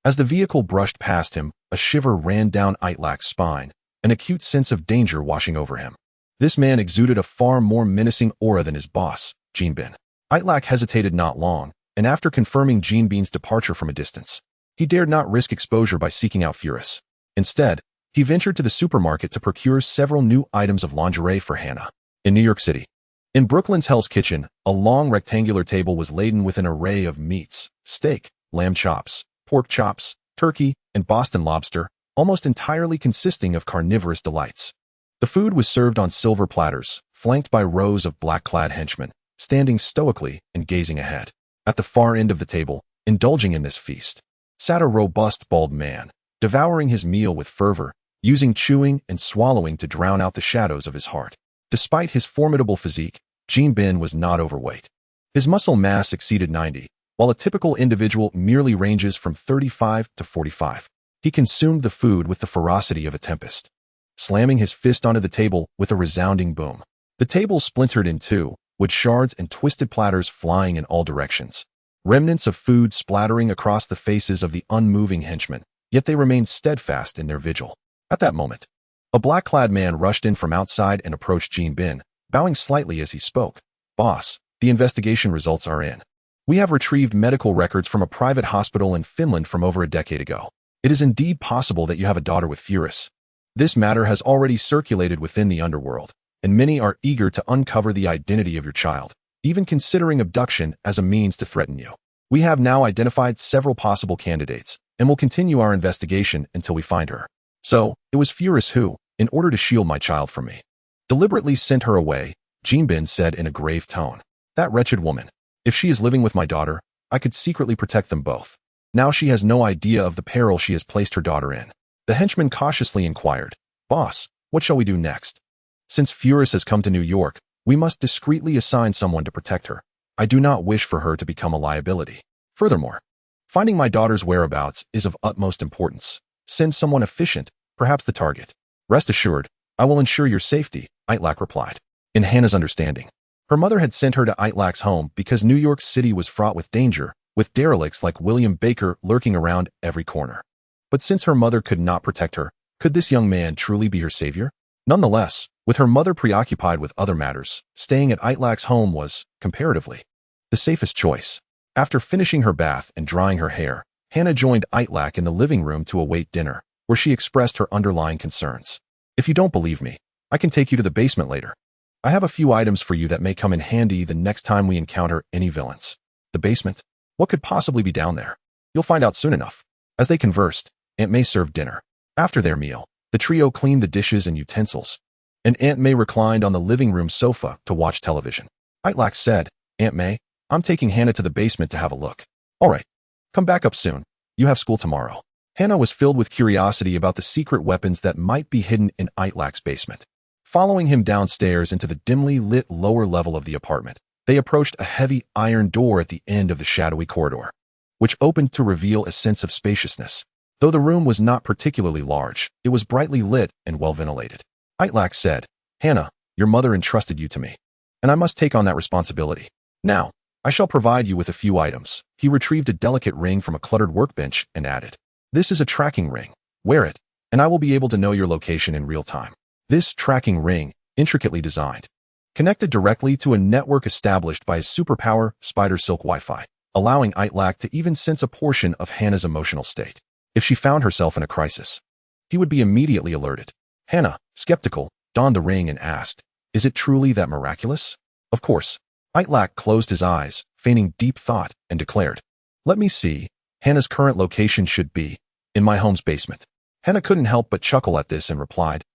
Speaker 1: As the vehicle brushed past him, a shiver ran down Itrek's spine, an acute sense of danger washing over him. This man exuded a far more menacing aura than his boss, Jinbin. Itrek hesitated not long, and after confirming Jinbin's departure from a distance, he dared not risk exposure by seeking out Furious. Instead, he ventured to the supermarket to procure several new items of lingerie for Hannah. In New York City, in Brooklyn's Hell's Kitchen, a long rectangular table was laden with an array of meats: steak, lamb chops, pork chops, turkey, and Boston lobster, almost entirely consisting of carnivorous delights. The food was served on silver platters, flanked by rows of black-clad henchmen, standing stoically and gazing ahead. At the far end of the table, indulging in this feast, sat a robust bald man, devouring his meal with fervor, using chewing and swallowing to drown out the shadows of his heart. Despite his formidable physique, Jinbin was not overweight. His muscle mass exceeded 90, while a typical individual merely ranges from 35 to 45. He consumed the food with the ferocity of a tempest, slamming his fist onto the table with a resounding boom. The table splintered in two, with shards and twisted platters flying in all directions. Remnants of food splattering across the faces of the unmoving henchmen, yet they remained steadfast in their vigil. At that moment, a black-clad man rushed in from outside and approached Jinbin, bowing slightly as he spoke. "Boss, the investigation results are in. We have retrieved medical records from a private hospital in Finland from over a decade ago. It is indeed possible that you have a daughter with Furious. This matter has already circulated within the underworld, and many are eager to uncover the identity of your child, even considering abduction as a means to threaten you. We have now identified several possible candidates, and will continue our investigation until we find her. So, it was Furious who, in order to shield my child from me, deliberately sent her away," Jinbin said in a grave tone. "That wretched woman. If she is living with my daughter, I could secretly protect them both. Now she has no idea of the peril she has placed her daughter in." The henchman cautiously inquired, "Boss, what shall we do next? Since Furious has come to New York, we must discreetly assign someone to protect her. I do not wish for her to become a liability. Furthermore, finding my daughter's whereabouts is of utmost importance. Send someone efficient, perhaps the target." "Rest assured, I will ensure your safety," Itrek replied. In Hannah's understanding, her mother had sent her to Itrek's home because New York City was fraught with danger, with derelicts like William Baker lurking around every corner. But since her mother could not protect her, could this young man truly be her savior? Nonetheless, with her mother preoccupied with other matters, staying at Itrek's home was, comparatively, the safest choice. After finishing her bath and drying her hair, Hannah joined Itrek in the living room to await dinner, where she expressed her underlying concerns. "If you don't believe me, I can take you to the basement later. I have a few items for you that may come in handy the next time we encounter any villains." "The basement? What could possibly be down there?" "You'll find out soon enough." As they conversed, Aunt May served dinner. After their meal, the trio cleaned the dishes and utensils, and Aunt May reclined on the living room sofa to watch television. Itrek said, "Aunt May, I'm taking Hannah to the basement to have a look." "All right. Come back up soon. You have school tomorrow." Hannah was filled with curiosity about the secret weapons that might be hidden in Itrek's basement. Following him downstairs into the dimly lit lower level of the apartment, they approached a heavy iron door at the end of the shadowy corridor, which opened to reveal a sense of spaciousness. Though the room was not particularly large, it was brightly lit and well ventilated. Itrek said, "Hannah, your mother entrusted you to me, and I must take on that responsibility. Now, I shall provide you with a few items." He retrieved a delicate ring from a cluttered workbench and added, "This is a tracking ring. Wear it, and I will be able to know your location in real time." This tracking ring, intricately designed, connected directly to a network established by his superpower, Spider Silk Wi-Fi, allowing Itrek to even sense a portion of Hannah's emotional state. If she found herself in a crisis, he would be immediately alerted. Hannah, skeptical, donned the ring and asked, "Is it truly that miraculous?" Of course. Itrek closed his eyes, feigning deep thought, and declared, "Let me see. Hannah's current location should be in my home's basement." Hannah couldn't help but chuckle at this and replied,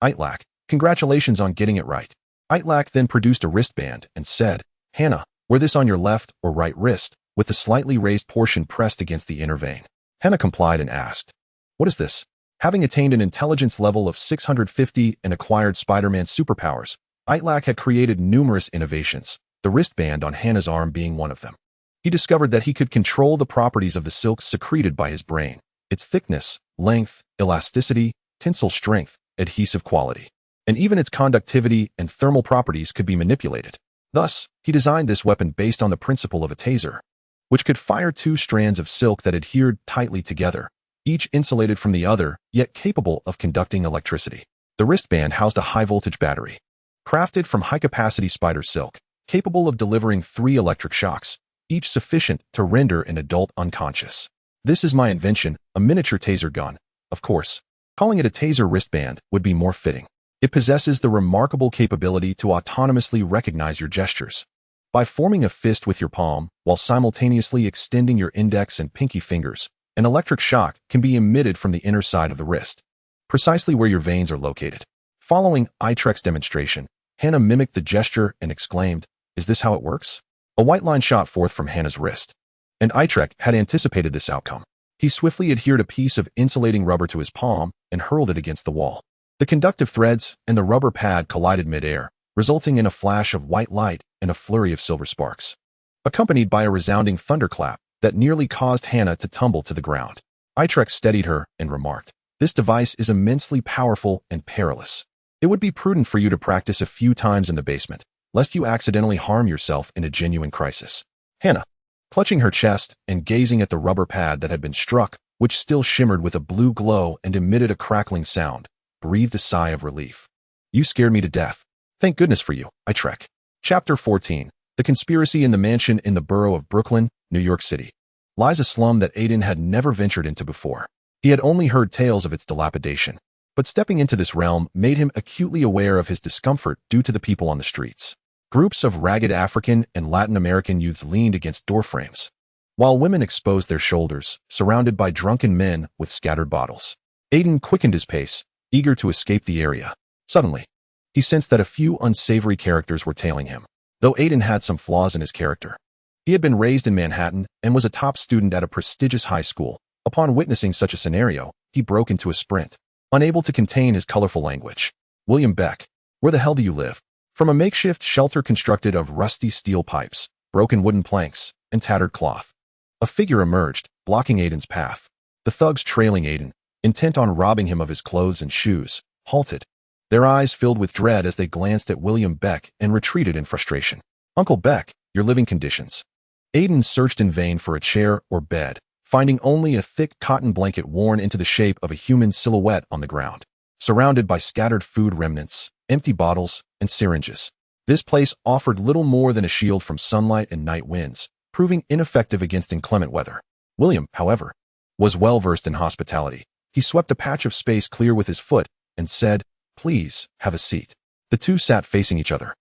Speaker 1: "Itrek, congratulations on getting it right." Itrek then produced a wristband and said, "Hannah, wear this on your left or right wrist, with the slightly raised portion pressed against the inner vein." Hannah complied and asked, "What is this?" Having attained an intelligence level of 650 and acquired Spider-Man superpowers, Itrek had created numerous innovations, the wristband on Hannah's arm being one of them. He discovered that he could control the properties of the silk secreted by his brain, its thickness, length, elasticity, tensile strength, adhesive quality, and even its conductivity and thermal properties could be manipulated. Thus, he designed this weapon based on the principle of a taser, which could fire two strands of silk that adhered tightly together, each insulated from the other, yet capable of conducting electricity. The wristband housed a high-voltage battery, crafted from high-capacity spider silk, capable of delivering 3 electric shocks, each sufficient to render an adult unconscious. "This is my invention, a miniature taser gun." Of course, calling it a taser wristband would be more fitting. It possesses the remarkable capability to autonomously recognize your gestures. By forming a fist with your palm, while simultaneously extending your index and pinky fingers, an electric shock can be emitted from the inner side of the wrist, precisely where your veins are located. Following Itrek's demonstration, Hannah mimicked the gesture and exclaimed, "Is this how it works?" A white line shot forth from Hannah's wrist, and Itrek had anticipated this outcome. He swiftly adhered a piece of insulating rubber to his palm and hurled it against the wall. The conductive threads and the rubber pad collided mid-air, resulting in a flash of white light and a flurry of silver sparks, accompanied by a resounding thunderclap that nearly caused Hannah to tumble to the ground. Itrek steadied her and remarked, "This device is immensely powerful and perilous. It would be prudent for you to practice a few times in the basement, lest you accidentally harm yourself in a genuine crisis." Hannah, clutching her chest and gazing at the rubber pad that had been struck, which still shimmered with a blue glow and emitted a crackling sound, breathed a sigh of relief. "You scared me to death. Thank goodness for you, Itrek." Chapter 14. The conspiracy in the mansion in the borough of Brooklyn, New York City, lies a slum that Aiden had never ventured into before. He had only heard tales of its dilapidation, but stepping into this realm made him acutely aware of his discomfort due to the people on the streets. Groups of ragged African and Latin American youths leaned against doorframes, while women exposed their shoulders, surrounded by drunken men with scattered bottles. Aiden quickened his pace, eager to escape the area. Suddenly, he sensed that a few unsavory characters were tailing him. Though Aiden had some flaws in his character, he had been raised in Manhattan and was a top student at a prestigious high school. Upon witnessing such a scenario, he broke into a sprint, unable to contain his colorful language. "William Beck, where the hell do you live?" From a makeshift shelter constructed of rusty steel pipes, broken wooden planks, and tattered cloth, a figure emerged, blocking Aiden's path. The thugs trailing Aiden, intent on robbing him of his clothes and shoes, halted, their eyes filled with dread as they glanced at William Beck and retreated in frustration. "Uncle Beck, your living conditions." Aiden searched in vain for a chair or bed, finding only a thick cotton blanket worn into the shape of a human silhouette on the ground, surrounded by scattered food remnants, empty bottles, and syringes. This place offered little more than a shield from sunlight and night winds, proving ineffective against inclement weather. William, however, was well versed in hospitality. He swept a patch of space clear with his foot and said, "Please, have a seat." The two sat facing each other,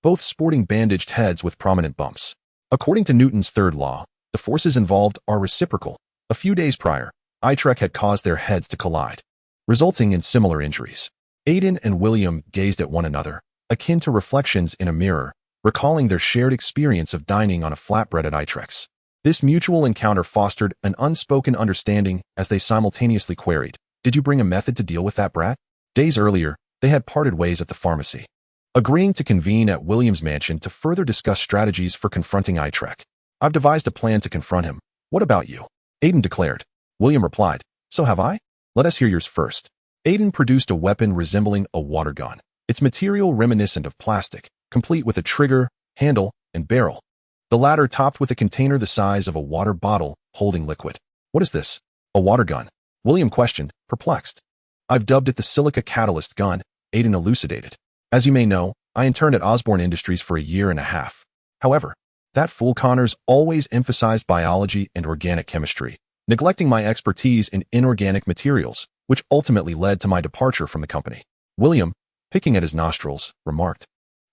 Speaker 1: both sporting bandaged heads with prominent bumps. According to Newton's third law, the forces involved are reciprocal. A few days prior, Itrek had caused their heads to collide, resulting in similar injuries. Aiden and William gazed at one another, akin to reflections in a mirror, recalling their shared experience of dining on a flatbread at Itrek's. This mutual encounter fostered an unspoken understanding as they simultaneously queried, "Did you bring a method to deal with that brat?" Days earlier, they had parted ways at the pharmacy, agreeing to convene at William's mansion to further discuss strategies for confronting Itrek. "I've devised a plan to confront him. What about you?" Aiden declared. William replied, "So have I. Let us hear yours first." Aiden produced a weapon resembling a water gun, its material reminiscent of plastic, complete with a trigger, handle, and barrel, the latter topped with a container the size of a water bottle holding liquid. "What is this? A water gun?" William questioned, perplexed. "I've dubbed it the silica catalyst gun," Aiden elucidated. "As you may know, I interned at Osborne Industries for a year and a half. However, that fool Connors always emphasized biology and organic chemistry, neglecting my expertise in inorganic materials, which ultimately led to my departure from the company. William, picking at his nostrils, remarked,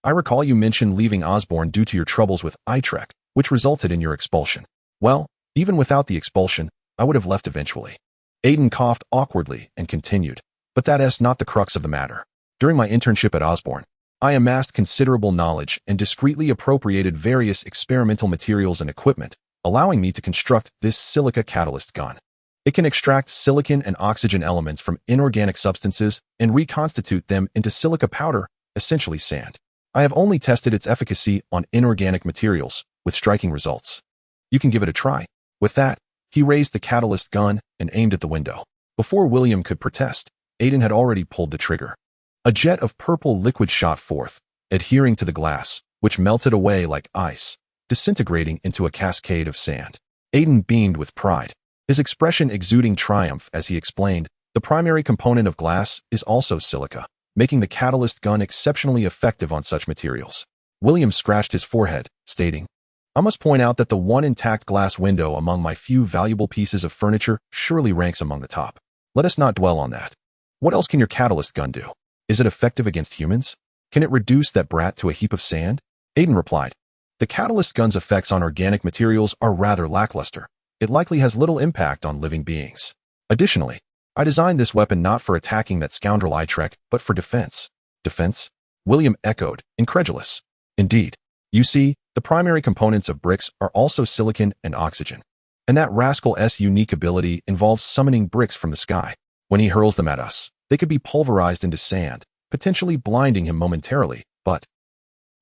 Speaker 1: I recall you mentioned leaving Osborn due to your troubles with Itrek, which resulted in your expulsion. Well, even without the expulsion, I would have left eventually. Aiden coughed awkwardly and continued, but that's not the crux of the matter. During my internship at Osborn, I amassed considerable knowledge and discreetly appropriated various experimental materials and equipment, allowing me to construct this silica catalyst gun. It can extract silicon and oxygen elements from inorganic substances and reconstitute them into silica powder, essentially sand. I have only tested its efficacy on inorganic materials, with striking results. You can give it a try. With that, he raised the catalyst gun and aimed at the window. Before William could protest, Aiden had already pulled the trigger. A jet of purple liquid shot forth, adhering to the glass, which melted away like ice, disintegrating into a cascade of sand. Aiden beamed with pride, his expression exuding triumph as he explained, the primary component of glass is also silica, making the catalyst gun exceptionally effective on such materials. William scratched his forehead, stating, I must point out that the one intact glass window among my few valuable pieces of furniture surely ranks among the top. Let us not dwell on that. What else can your catalyst gun do? Is it effective against humans? Can it reduce that brat to a heap of sand? Aiden replied, the catalyst gun's effects on organic materials are rather lackluster. It likely has little impact on living beings. Additionally, I designed this weapon not for attacking that scoundrel Itrek, but for defense. Defense? William echoed, incredulous. Indeed. You see, the primary components of bricks are also silicon and oxygen. And that rascal's unique ability involves summoning bricks from the sky. When he hurls them at us, they could be pulverized into sand, potentially blinding him momentarily, but...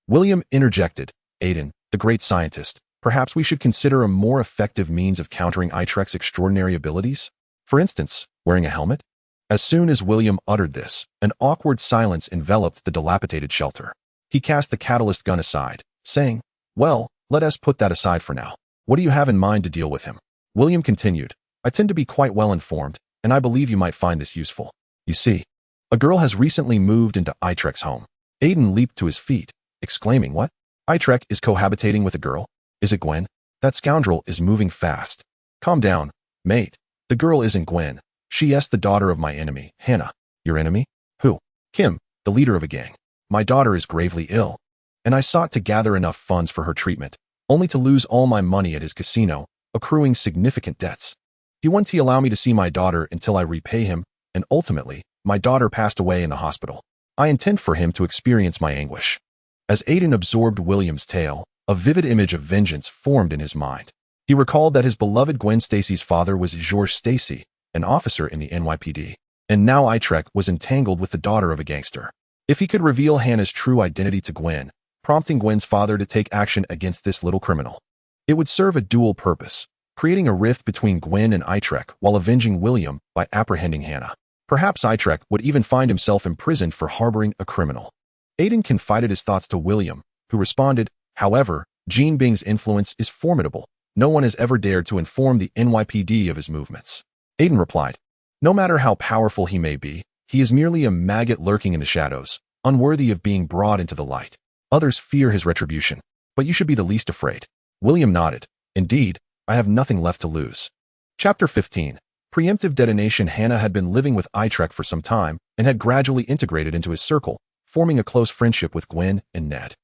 Speaker 1: William interjected, Aiden, the great scientist, perhaps we should consider a more effective means of countering Itrek's extraordinary abilities? For instance, wearing a helmet? As soon as William uttered this, an awkward silence enveloped the dilapidated shelter. He cast the catalyst gun aside, saying, well, let us put that aside for now. What do you have in mind to deal with him? William continued, I tend to be quite well informed, and I believe you might find this useful. You see, a girl has recently moved into Itrek's home. Aiden leaped to his feet, exclaiming, what? Itrek is cohabitating with a girl? Is it Gwen? That scoundrel is moving fast. Calm down, mate. The girl isn't Gwen. She is the daughter of my enemy, Hannah. Your enemy? Who? Kim, the leader of a gang. My daughter is gravely ill, and I sought to gather enough funds for her treatment, only to lose all my money at his casino, accruing significant debts. He won't allow me to see my daughter until I repay him, and ultimately, my daughter passed away in the hospital. I intend for him to experience my anguish. As Aiden absorbed William's tale, a vivid image of vengeance formed in his mind. He recalled that his beloved Gwen Stacy's father was George Stacy, an officer in the NYPD, and now Itrek was entangled with the daughter of a gangster. If he could reveal Hannah's true identity to Gwen, prompting Gwen's father to take action against this little criminal, it would serve a dual purpose, creating a rift between Gwen and Itrek while avenging William by apprehending Hannah. Perhaps Itrek would even find himself imprisoned for harboring a criminal. Aiden confided his thoughts to William, who responded, however, Jean Bing's influence is formidable. No one has ever dared to inform the NYPD of his movements. Aiden replied, no matter how powerful he may be, he is merely a maggot lurking in the shadows, unworthy of being brought into the light. Others fear his retribution, but you should be the least afraid. William nodded. Indeed, I have nothing left to lose. Chapter 15. Preemptive detonation. Hannah had been living with Itrek for some time and had gradually integrated into his circle, forming a close friendship with Gwen and Ned.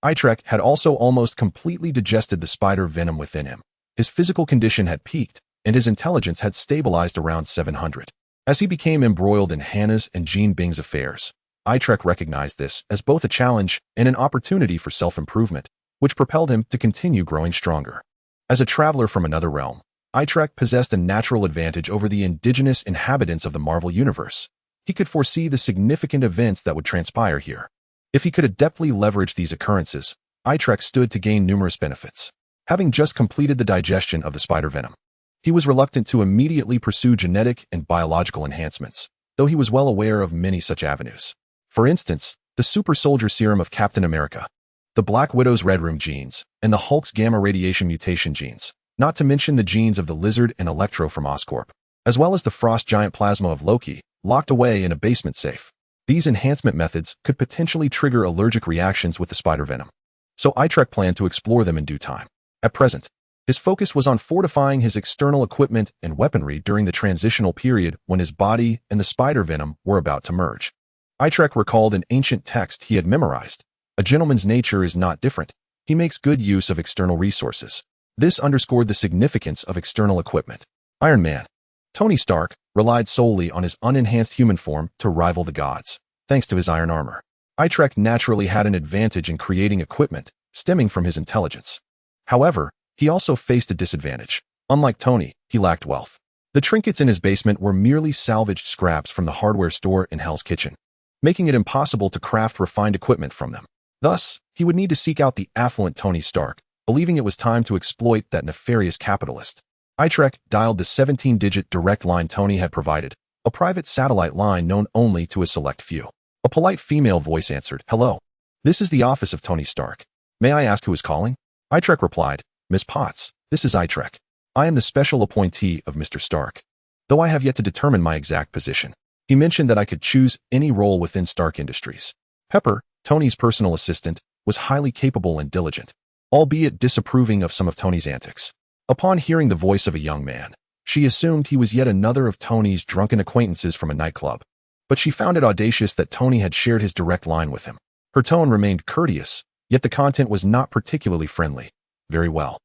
Speaker 1: Itrek had also almost completely digested the spider venom within him. His physical condition had peaked, and his intelligence had stabilized around 700. As he became embroiled in Hannah's and Jean Bing's affairs, Itrek recognized this as both a challenge and an opportunity for self-improvement, which propelled him to continue growing stronger. As a traveler from another realm, Itrek possessed a natural advantage over the indigenous inhabitants of the Marvel Universe. He could foresee the significant events that would transpire here. If he could adeptly leverage these occurrences, Itrek stood to gain numerous benefits. Having just completed the digestion of the spider venom, he was reluctant to immediately pursue genetic and biological enhancements, though he was well aware of many such avenues. For instance, the super soldier serum of Captain America, the Black Widow's Red Room genes, and the Hulk's gamma radiation mutation genes, not to mention the genes of the Lizard and Electro from Oscorp, as well as the Frost Giant plasma of Loki, locked away in a basement safe. These enhancement methods could potentially trigger allergic reactions with the spider venom, so Itrek planned to explore them in due time. At present, His focus was on fortifying his external equipment and weaponry during the transitional period when his body and the spider venom were about to merge. Itrek recalled an ancient text he had memorized. A gentleman's nature is not different. He makes good use of external resources. This underscored the significance of external equipment. Iron Man. Tony Stark relied solely on his unenhanced human form to rival the gods, thanks to his iron armor. Itrek naturally had an advantage in creating equipment, stemming from his intelligence. However, he also faced a disadvantage. Unlike Tony, he lacked wealth. The trinkets in his basement were merely salvaged scraps from the hardware store in Hell's Kitchen, making it impossible to craft refined equipment from them. Thus, he would need to seek out the affluent Tony Stark, believing it was time to exploit that nefarious capitalist. Itrek dialed the 17-digit direct line Tony had provided, a private satellite line known only to a select few. A polite female voice answered, "Hello. This is the office of Tony Stark. May I ask who is calling?" Itrek replied, "Miss Potts, this is Itrek. I am the special appointee of Mr. Stark. Though I have yet to determine my exact position." He mentioned that I could choose any role within Stark Industries. Pepper, Tony's personal assistant, was highly capable and diligent, albeit disapproving of some of Tony's antics. Upon hearing the voice of a young man, she assumed he was yet another of Tony's drunken acquaintances from a nightclub. But she found it audacious that Tony had shared his direct line with him. Her tone remained courteous, yet the content was not particularly friendly. "Very well.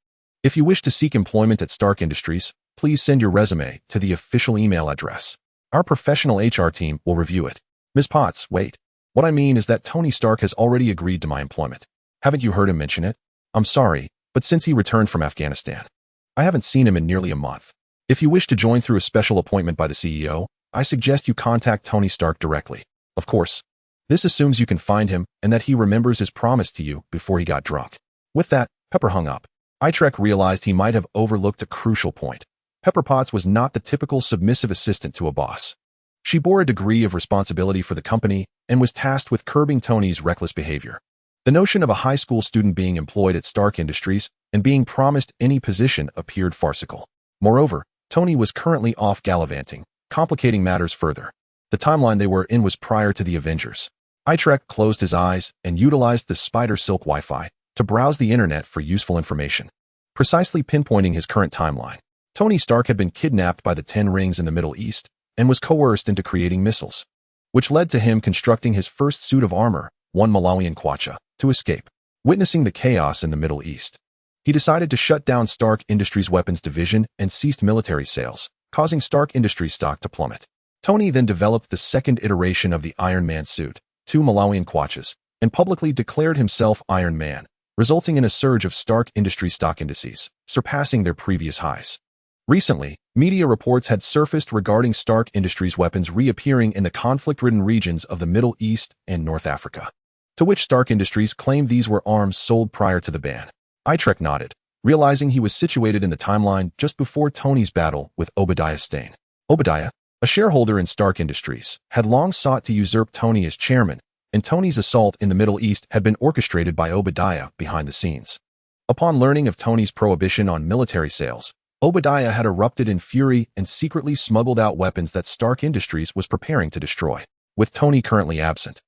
Speaker 1: If you wish to seek employment at Stark Industries, please send your resume to the official email address. Our professional HR team will review it." "Ms. Potts, wait. What I mean is that Tony Stark has already agreed to my employment. Haven't you heard him mention it? I'm sorry, but since he returned from Afghanistan, I haven't seen him in nearly a month. If you wish to join through a special appointment by the CEO, I suggest you contact Tony Stark directly. Of course, this assumes you can find him and that he remembers his promise to you before he got drunk." With that, Pepper hung up. Itrek realized he might have overlooked a crucial point. Pepper Potts was not the typical submissive assistant to a boss. She bore a degree of responsibility for the company and was tasked with curbing Tony's reckless behavior. The notion of a high school student being employed at Stark Industries and being promised any position appeared farcical. Moreover, Tony was currently off gallivanting, complicating matters further. The timeline they were in was prior to the Avengers. Itrek closed his eyes and utilized the Spider Silk Wi-Fi to browse the internet for useful information, precisely pinpointing his current timeline. Tony Stark had been kidnapped by the Ten Rings in the Middle East and was coerced into creating missiles, which led to him constructing his first suit of armor, one Malawian kwacha, to escape. Witnessing the chaos in the Middle East, he decided to shut down Stark Industries' weapons division and ceased military sales, causing Stark Industries stock to plummet. Tony then developed the second iteration of the Iron Man suit, two Malawian kwachas, and publicly declared himself Iron Man, resulting in a surge of Stark Industries stock indices, surpassing their previous highs. Recently, media reports had surfaced regarding Stark Industries weapons reappearing in the conflict-ridden regions of the Middle East and North Africa, to which Stark Industries claimed these were arms sold prior to the ban. Itrek nodded, realizing he was situated in the timeline just before Tony's battle with Obadiah Stane. Obadiah, a shareholder in Stark Industries, had long sought to usurp Tony as chairman, and Tony's assault in the Middle East had been orchestrated by Obadiah behind the scenes. Upon learning of Tony's prohibition on military sales, Obadiah had erupted in fury and secretly smuggled out weapons that Stark Industries was preparing to destroy. With Tony currently absent,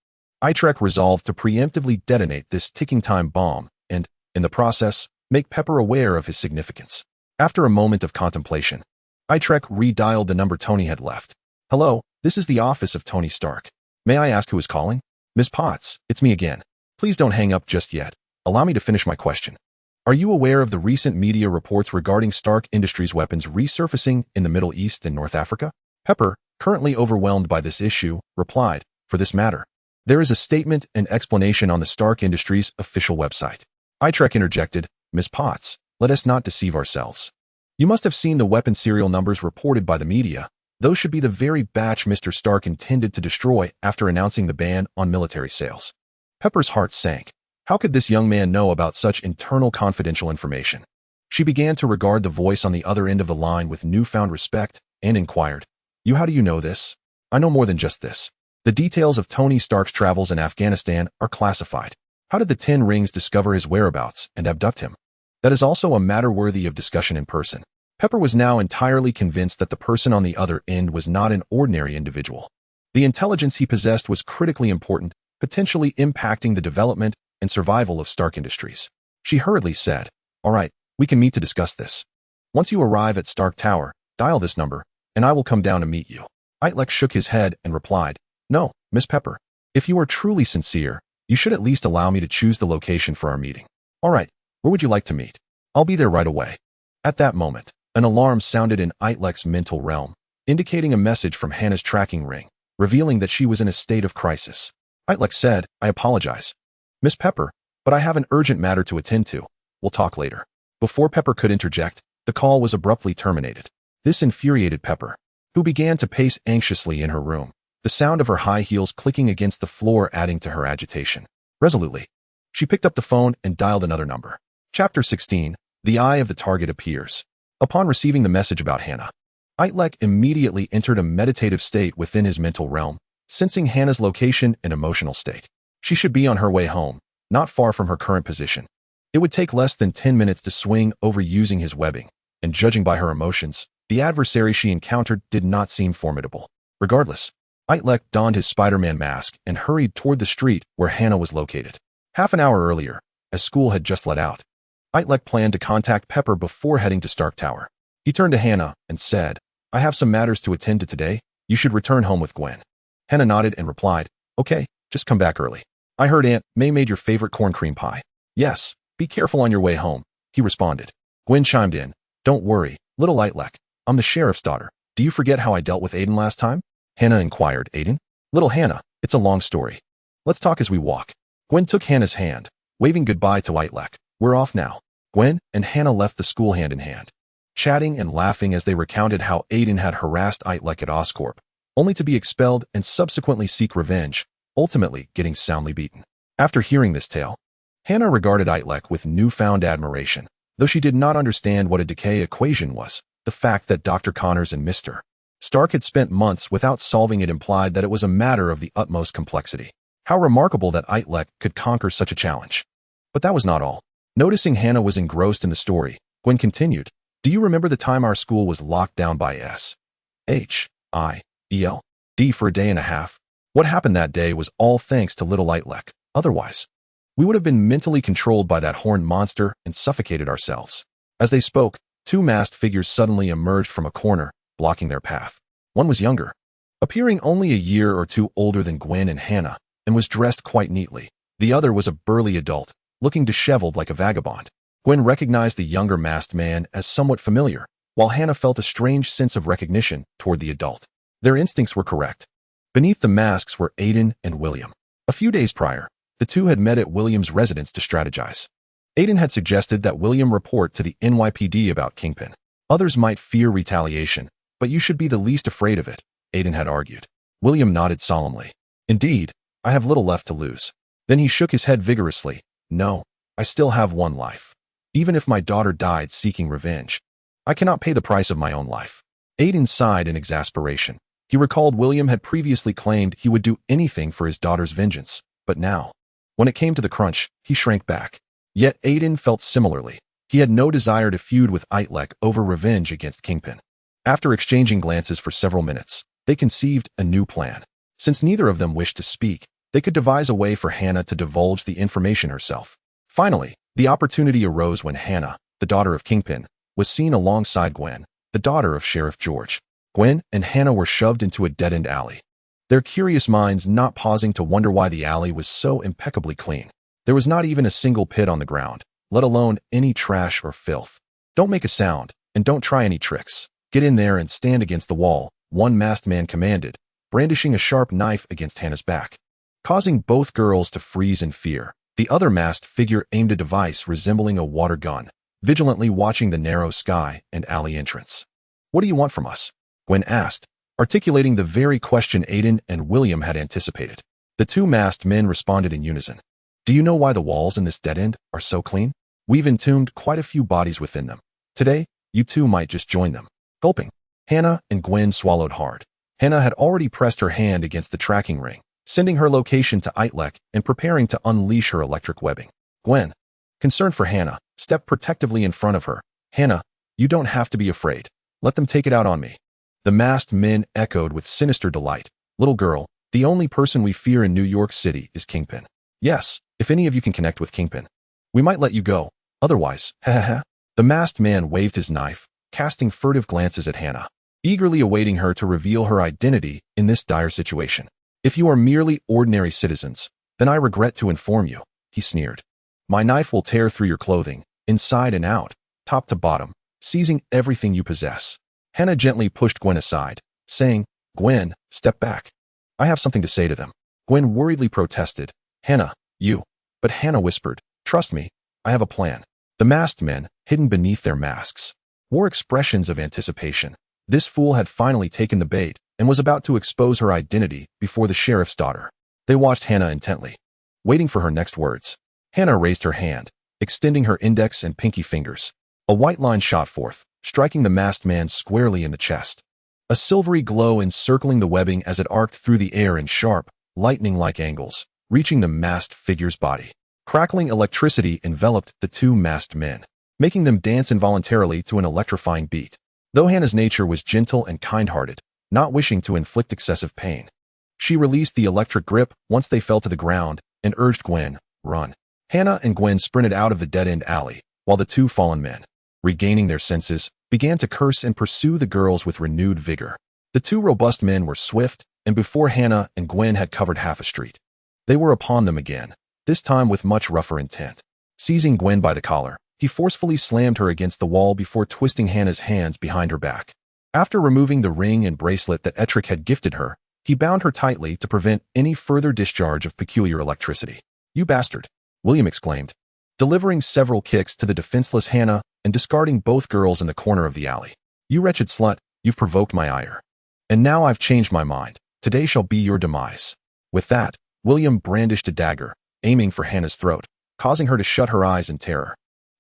Speaker 1: Itrek resolved to preemptively detonate this ticking time bomb and, in the process, make Pepper aware of his significance. After a moment of contemplation, Itrek redialed the number Tony had left. "Hello, this is the office of Tony Stark. May I ask who is calling?" "Ms. Potts, it's me again. Please don't hang up just yet. Allow me to finish my question. Are you aware of the recent media reports regarding Stark Industries weapons resurfacing in the Middle East and North Africa?" Pepper, currently overwhelmed by this issue, replied, "For this matter, there is a statement and explanation on the Stark Industries official website." Itrek interjected, "Ms. Potts, let us not deceive ourselves. You must have seen the weapon serial numbers reported by the media. Those should be the very batch Mr. Stark intended to destroy after announcing the ban on military sales." Pepper's heart sank. How could this young man know about such internal confidential information? She began to regard the voice on the other end of the line with newfound respect and inquired, How do you know this?" "I know more than just this. The details of Tony Stark's travels in Afghanistan are classified. How did the Ten Rings discover his whereabouts and abduct him? That is also a matter worthy of discussion in person." Pepper was now entirely convinced that the person on the other end was not an ordinary individual. The intelligence he possessed was critically important, potentially impacting the development and survival of Stark Industries. She hurriedly said, "All right, We can meet to discuss this. Once you arrive at Stark Tower, dial this number, and I will come down to meet you. Itrek shook his head and replied, No, Miss Pepper. If you are truly sincere, you should at least allow me to choose the location for our meeting. All right, where would you like to meet? I'll be there right away. At that moment, an alarm sounded in Itrek's mental realm, indicating a message from Hannah's tracking ring, revealing that she was in a state of crisis. Itrek said, I apologize, Miss Pepper, but I have an urgent matter to attend to. We'll talk later. Before Pepper could interject, the call was abruptly terminated. This infuriated Pepper, who began to pace anxiously in her room, the sound of her high heels clicking against the floor adding to her agitation. Resolutely, she picked up the phone and dialed another number. Chapter 16, The Eye of the Target Appears. Upon receiving the message about Hannah, Itrek immediately entered a meditative state within his mental realm, sensing Hannah's location and emotional state. She should be on her way home, not far from her current position. It would take less than 10 minutes to swing over using his webbing, and judging by her emotions, the adversary she encountered did not seem formidable. Regardless, Itrek donned his Spider-Man mask and hurried toward the street where Hannah was located. Half an hour earlier, as school had just let out, Itrek planned to contact Pepper before heading to Stark Tower. He turned to Hannah and said, I have some matters to attend to today. You should return home with Gwen. Hannah nodded and replied, Okay, just come back early. I heard Aunt May made your favorite corn cream pie. Yes, be careful on your way home, he responded. Gwen chimed in, Don't worry, little Itrek. I'm the sheriff's daughter. Do you forget how I dealt with Aiden last time? Hannah inquired. Aiden? Little Hannah, it's a long story. Let's talk as we walk. Gwen took Hannah's hand, waving goodbye to Itrek. We're off now. Gwen and Hannah left the school hand in hand, chatting and laughing as they recounted how Aiden had harassed Itrek at Oscorp, only to be expelled and subsequently seek revenge, ultimately getting soundly beaten. After hearing this tale, Hannah regarded Itrek with newfound admiration. Though she did not understand what a decay equation was, the fact that Dr. Connors and Mr. Stark had spent months without solving it implied that it was a matter of the utmost complexity. How remarkable that Itrek could conquer such a challenge. But that was not all. Noticing Hannah was engrossed in the story, Gwen continued, Do you remember the time our school was locked down by S.H.I.E.L.D for a day and a half? What happened that day was all thanks to little Itrek. Otherwise, we would have been mentally controlled by that horned monster and suffocated ourselves. As they spoke, two masked figures suddenly emerged from a corner, blocking their path. One was younger, appearing only a year or two older than Gwen and Hannah, and was dressed quite neatly. The other was a burly adult, looking disheveled like a vagabond. Gwen recognized the younger masked man as somewhat familiar, while Hannah felt a strange sense of recognition toward the adult. Their instincts were correct. Beneath the masks were Aiden and William. A few days prior, the two had met at William's residence to strategize. Aiden had suggested that William report to the NYPD about Kingpin. Others might fear retaliation, but you should be the least afraid of it, Aiden had argued. William nodded solemnly. Indeed, I have little left to lose. Then he shook his head vigorously. No, I still have one life. Even if my daughter died seeking revenge, I cannot pay the price of my own life. Aiden sighed in exasperation. He recalled William had previously claimed he would do anything for his daughter's vengeance, but now, when it came to the crunch, he shrank back. Yet Aiden felt similarly. He had no desire to feud with Itrek over revenge against Kingpin. After exchanging glances for several minutes, they conceived a new plan. Since neither of them wished to speak, they could devise a way for Hannah to divulge the information herself. Finally, the opportunity arose when Hannah, the daughter of Kingpin, was seen alongside Gwen, the daughter of Sheriff George. Gwen and Hannah were shoved into a dead-end alley, their curious minds not pausing to wonder why the alley was so impeccably clean. There was not even a single pit on the ground, let alone any trash or filth. Don't make a sound, and don't try any tricks. Get in there and stand against the wall, one masked man commanded, brandishing a sharp knife against Hannah's back. Causing both girls to freeze in fear, the other masked figure aimed a device resembling a water gun, vigilantly watching the narrow sky and alley entrance. What do you want from us? Gwen asked, articulating the very question Aiden and William had anticipated. The two masked men responded in unison. Do you know why the walls in this dead end are so clean? We've entombed quite a few bodies within them. Today, you two might just join them. Gulping, Hannah and Gwen swallowed hard. Hannah had already pressed her hand against the tracking ring, sending her location to Itrek and preparing to unleash her electric webbing. Gwen, concerned for Hannah, stepped protectively in front of her. Hannah, you don't have to be afraid. Let them take it out on me. The masked men echoed with sinister delight. Little girl, the only person we fear in New York City is Kingpin. Yes, if any of you can connect with Kingpin, we might let you go. Otherwise, ha ha ha. The masked man waved his knife, casting furtive glances at Hannah, eagerly awaiting her to reveal her identity in this dire situation. If you are merely ordinary citizens, then I regret to inform you, he sneered. My knife will tear through your clothing, inside and out, top to bottom, seizing everything you possess. Hannah gently pushed Gwen aside, saying, Gwen, step back. I have something to say to them. Gwen worriedly protested. Hannah, you. But Hannah whispered, trust me, I have a plan. The masked men, hidden beneath their masks, wore expressions of anticipation. This fool had finally taken the bait and was about to expose her identity before the sheriff's daughter. They watched Hannah intently, waiting for her next words. Hannah raised her hand, extending her index and pinky fingers. A white line shot forth, striking the masked man squarely in the chest. A silvery glow encircling the webbing as it arced through the air in sharp, lightning-like angles, reaching the masked figure's body. Crackling electricity enveloped the two masked men, making them dance involuntarily to an electrifying beat. Though Hannah's nature was gentle and kind-hearted, not wishing to inflict excessive pain, she released the electric grip once they fell to the ground and urged Gwen, run. Hannah and Gwen sprinted out of the dead-end alley, while the two fallen men, regaining their senses, began to curse and pursue the girls with renewed vigor. The two robust men were swift, and before Hannah and Gwen had covered half a street, they were upon them again, this time with much rougher intent. Seizing Gwen by the collar, he forcefully slammed her against the wall before twisting Hannah's hands behind her back. After removing the ring and bracelet that Itrek had gifted her, he bound her tightly to prevent any further discharge of peculiar electricity. You bastard, William exclaimed, delivering several kicks to the defenseless Hannah and discarding both girls in the corner of the alley. You wretched slut, you've provoked my ire. And now I've changed my mind. Today shall be your demise. With that, William brandished a dagger, aiming for Hannah's throat, causing her to shut her eyes in terror.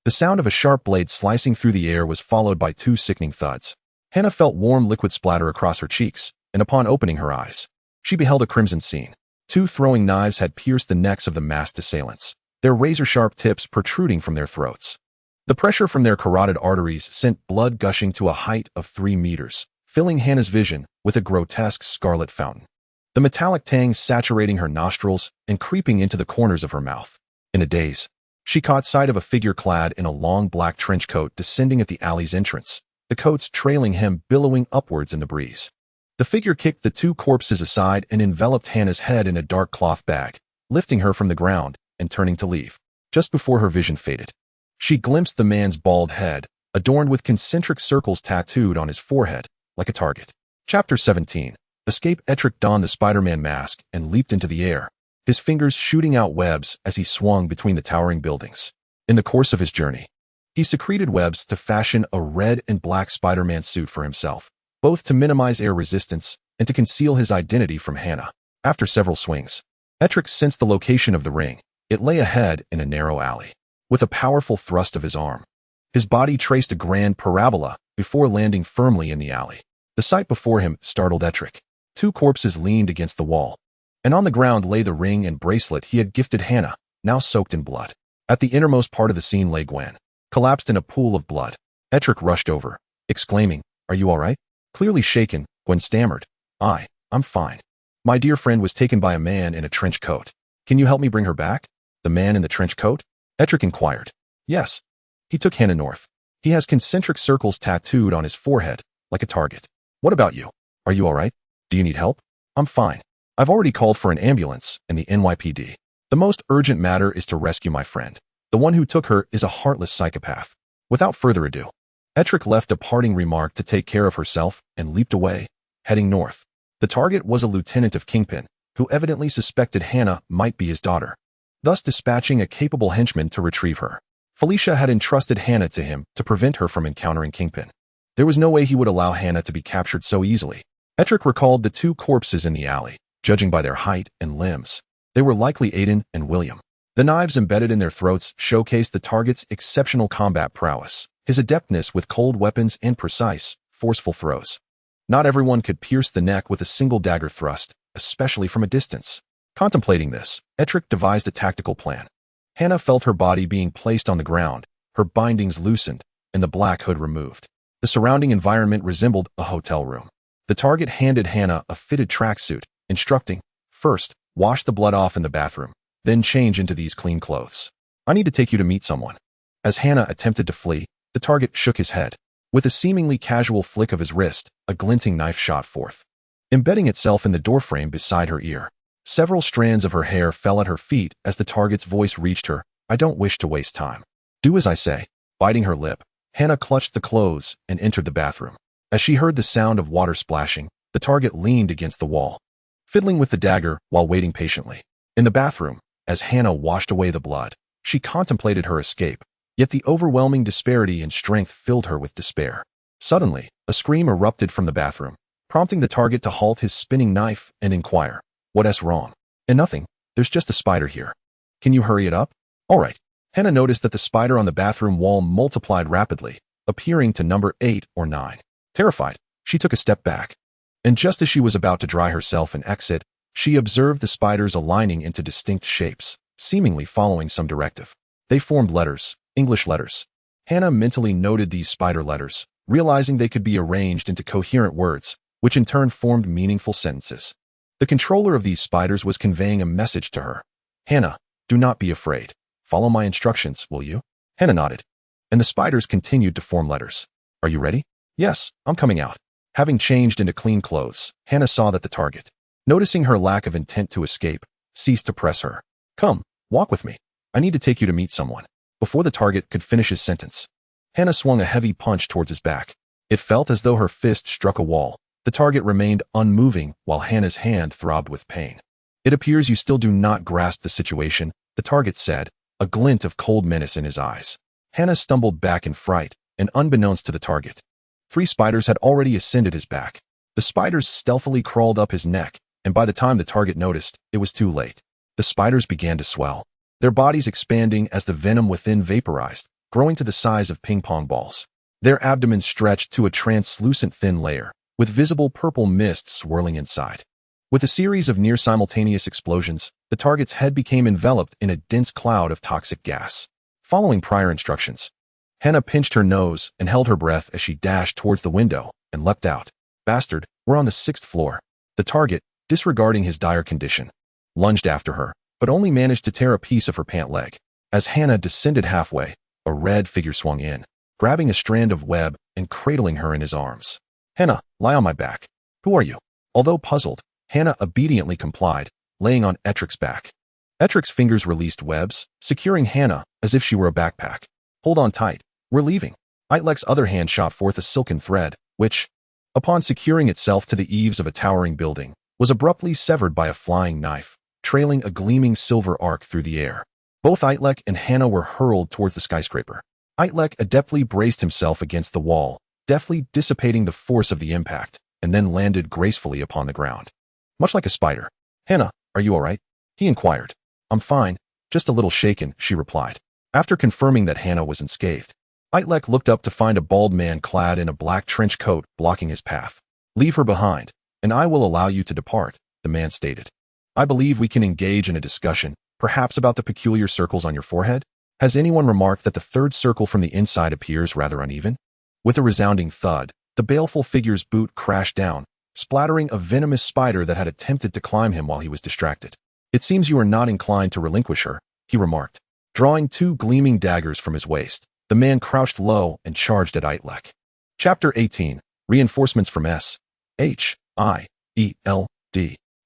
Speaker 1: The sound of a sharp blade slicing through the air was followed by two sickening thuds. Hannah felt warm liquid splatter across her cheeks, and upon opening her eyes, she beheld a crimson scene. Two throwing knives had pierced the necks of the masked assailants, their razor-sharp tips protruding from their throats. The pressure from their carotid arteries sent blood gushing to a height of 3 meters, filling Hannah's vision with a grotesque scarlet fountain. The metallic tang saturating her nostrils and creeping into the corners of her mouth. In a daze, she caught sight of a figure clad in a long black trench coat descending at the alley's entrance, the coat's trailing hem billowing upwards in the breeze. The figure kicked the two corpses aside and enveloped Hannah's head in a dark cloth bag, lifting her from the ground and turning to leave. Just before her vision faded, she glimpsed the man's bald head, adorned with concentric circles tattooed on his forehead, like a target. Chapter 17. Escape. Itrek donned the Spider-Man mask and leaped into the air, his fingers shooting out webs as he swung between the towering buildings. In the course of his journey, he secreted webs to fashion a red and black Spider-Man suit for himself, both to minimize air resistance and to conceal his identity from Hannah. After several swings, Itrek sensed the location of the ring. It lay ahead in a narrow alley. With a powerful thrust of his arm, his body traced a grand parabola before landing firmly in the alley. The sight before him startled Itrek. Two corpses leaned against the wall, and on the ground lay the ring and bracelet he had gifted Hannah, now soaked in blood. At the innermost part of the scene lay Gwen, collapsed in a pool of blood. Itrek rushed over, exclaiming, "Are you all right?" Clearly shaken, Gwen stammered, I'm fine. My dear friend was taken by a man in a trench coat. Can you help me bring her back?" The man in the trench coat? Itrek inquired. Yes. He took Hannah north. He has concentric circles tattooed on his forehead, like a target. What about you? Are you all right? Do you need help? I'm fine. I've already called for an ambulance and the NYPD. The most urgent matter is to rescue my friend. The one who took her is a heartless psychopath. Without further ado, Itrek left a parting remark to take care of herself and leaped away, heading north. The target was a lieutenant of Kingpin, who evidently suspected Hannah might be his daughter, thus dispatching a capable henchman to retrieve her. Felicia had entrusted Hannah to him to prevent her from encountering Kingpin. There was no way he would allow Hannah to be captured so easily. Itrek recalled the two corpses in the alley. Judging by their height and limbs, they were likely Aiden and William. The knives embedded in their throats showcased the target's exceptional combat prowess, his adeptness with cold weapons and precise, forceful throws. Not everyone could pierce the neck with a single dagger thrust, especially from a distance. Contemplating this, Itrek devised a tactical plan. Hannah felt her body being placed on the ground, her bindings loosened, and the black hood removed. The surrounding environment resembled a hotel room. The target handed Hannah a fitted tracksuit, instructing, first, wash the blood off in the bathroom, then change into these clean clothes. I need to take you to meet someone. As Hannah attempted to flee, The target shook his head. With a seemingly casual flick of his wrist, a glinting knife shot forth, embedding itself in the doorframe beside her ear. Several strands of her hair fell at her feet as the target's voice reached her. I don't wish to waste time. Do as I say. Biting her lip, Hannah clutched the clothes and entered the bathroom. As she heard the sound of water splashing, the target leaned against the wall, fiddling with the dagger while waiting patiently. In the bathroom, as Hannah washed away the blood, she contemplated her escape, yet the overwhelming disparity in strength filled her with despair. Suddenly, a scream erupted from the bathroom, prompting the target to halt his spinning knife and inquire, "What's wrong?" "And nothing. There's just a spider here. Can you hurry it up?" "All right." Hannah noticed that the spider on the bathroom wall multiplied rapidly, appearing to number 8 or 9. Terrified, she took a step back. And just as she was about to dry herself and exit, she observed the spiders aligning into distinct shapes, seemingly following some directive. They formed letters, English letters. Hannah mentally noted these spider letters, realizing they could be arranged into coherent words, which in turn formed meaningful sentences. The controller of these spiders was conveying a message to her. "Hannah, do not be afraid. Follow my instructions, will you?" Hannah nodded, and the spiders continued to form letters. "Are you ready?" "Yes, I'm coming out." Having changed into clean clothes, Hannah saw that the target, noticing her lack of intent to escape, ceased to press her. "Come, walk with me. I need to take you to meet someone." Before the target could finish his sentence, Hannah swung a heavy punch towards his back. It felt as though her fist struck a wall. The target remained unmoving while Hannah's hand throbbed with pain. "It appears you still do not grasp the situation," the target said, a glint of cold menace in his eyes. Hannah stumbled back in fright, and unbeknownst to the target, 3 spiders had already ascended his back. The spiders stealthily crawled up his neck, and by the time the target noticed, it was too late. The spiders began to swell, their bodies expanding as the venom within vaporized, growing to the size of ping-pong balls. Their abdomens stretched to a translucent thin layer, with visible purple mist swirling inside. With a series of near-simultaneous explosions, the target's head became enveloped in a dense cloud of toxic gas. Following prior instructions, Hannah pinched her nose and held her breath as she dashed towards the window and leapt out. "Bastard, we're on the 6th floor." The target, disregarding his dire condition, lunged after her, but only managed to tear a piece of her pant leg. As Hannah descended halfway, a red figure swung in, grabbing a strand of web and cradling her in his arms. "Hannah, lie on my back." "Who are you?" Although puzzled, Hannah obediently complied, laying on Itrek's back. Itrek's fingers released webs, securing Hannah as if she were a backpack. "Hold on tight. We're leaving." Itlek's other hand shot forth a silken thread, which, upon securing itself to the eaves of a towering building, was abruptly severed by a flying knife, trailing a gleaming silver arc through the air. Both Itrek and Hannah were hurled towards the skyscraper. Itrek adeptly braced himself against the wall, deftly dissipating the force of the impact, and then landed gracefully upon the ground. Much like a spider. "Hannah, are you all right?" he inquired. "I'm fine, just a little shaken," she replied. After confirming that Hannah was unscathed, Itrek looked up to find a bald man clad in a black trench coat blocking his path. "Leave her behind, and I will allow you to depart," the man stated. "I believe we can engage in a discussion, perhaps about the peculiar circles on your forehead. Has anyone remarked that the 3rd circle from the inside appears rather uneven?" With a resounding thud, the baleful figure's boot crashed down, splattering a venomous spider that had attempted to climb him while he was distracted. "It seems you are not inclined to relinquish her," he remarked. Drawing 2 gleaming daggers from his waist, the man crouched low and charged at Itrek. Chapter 18. Reinforcements from S.H.I.E.L.D.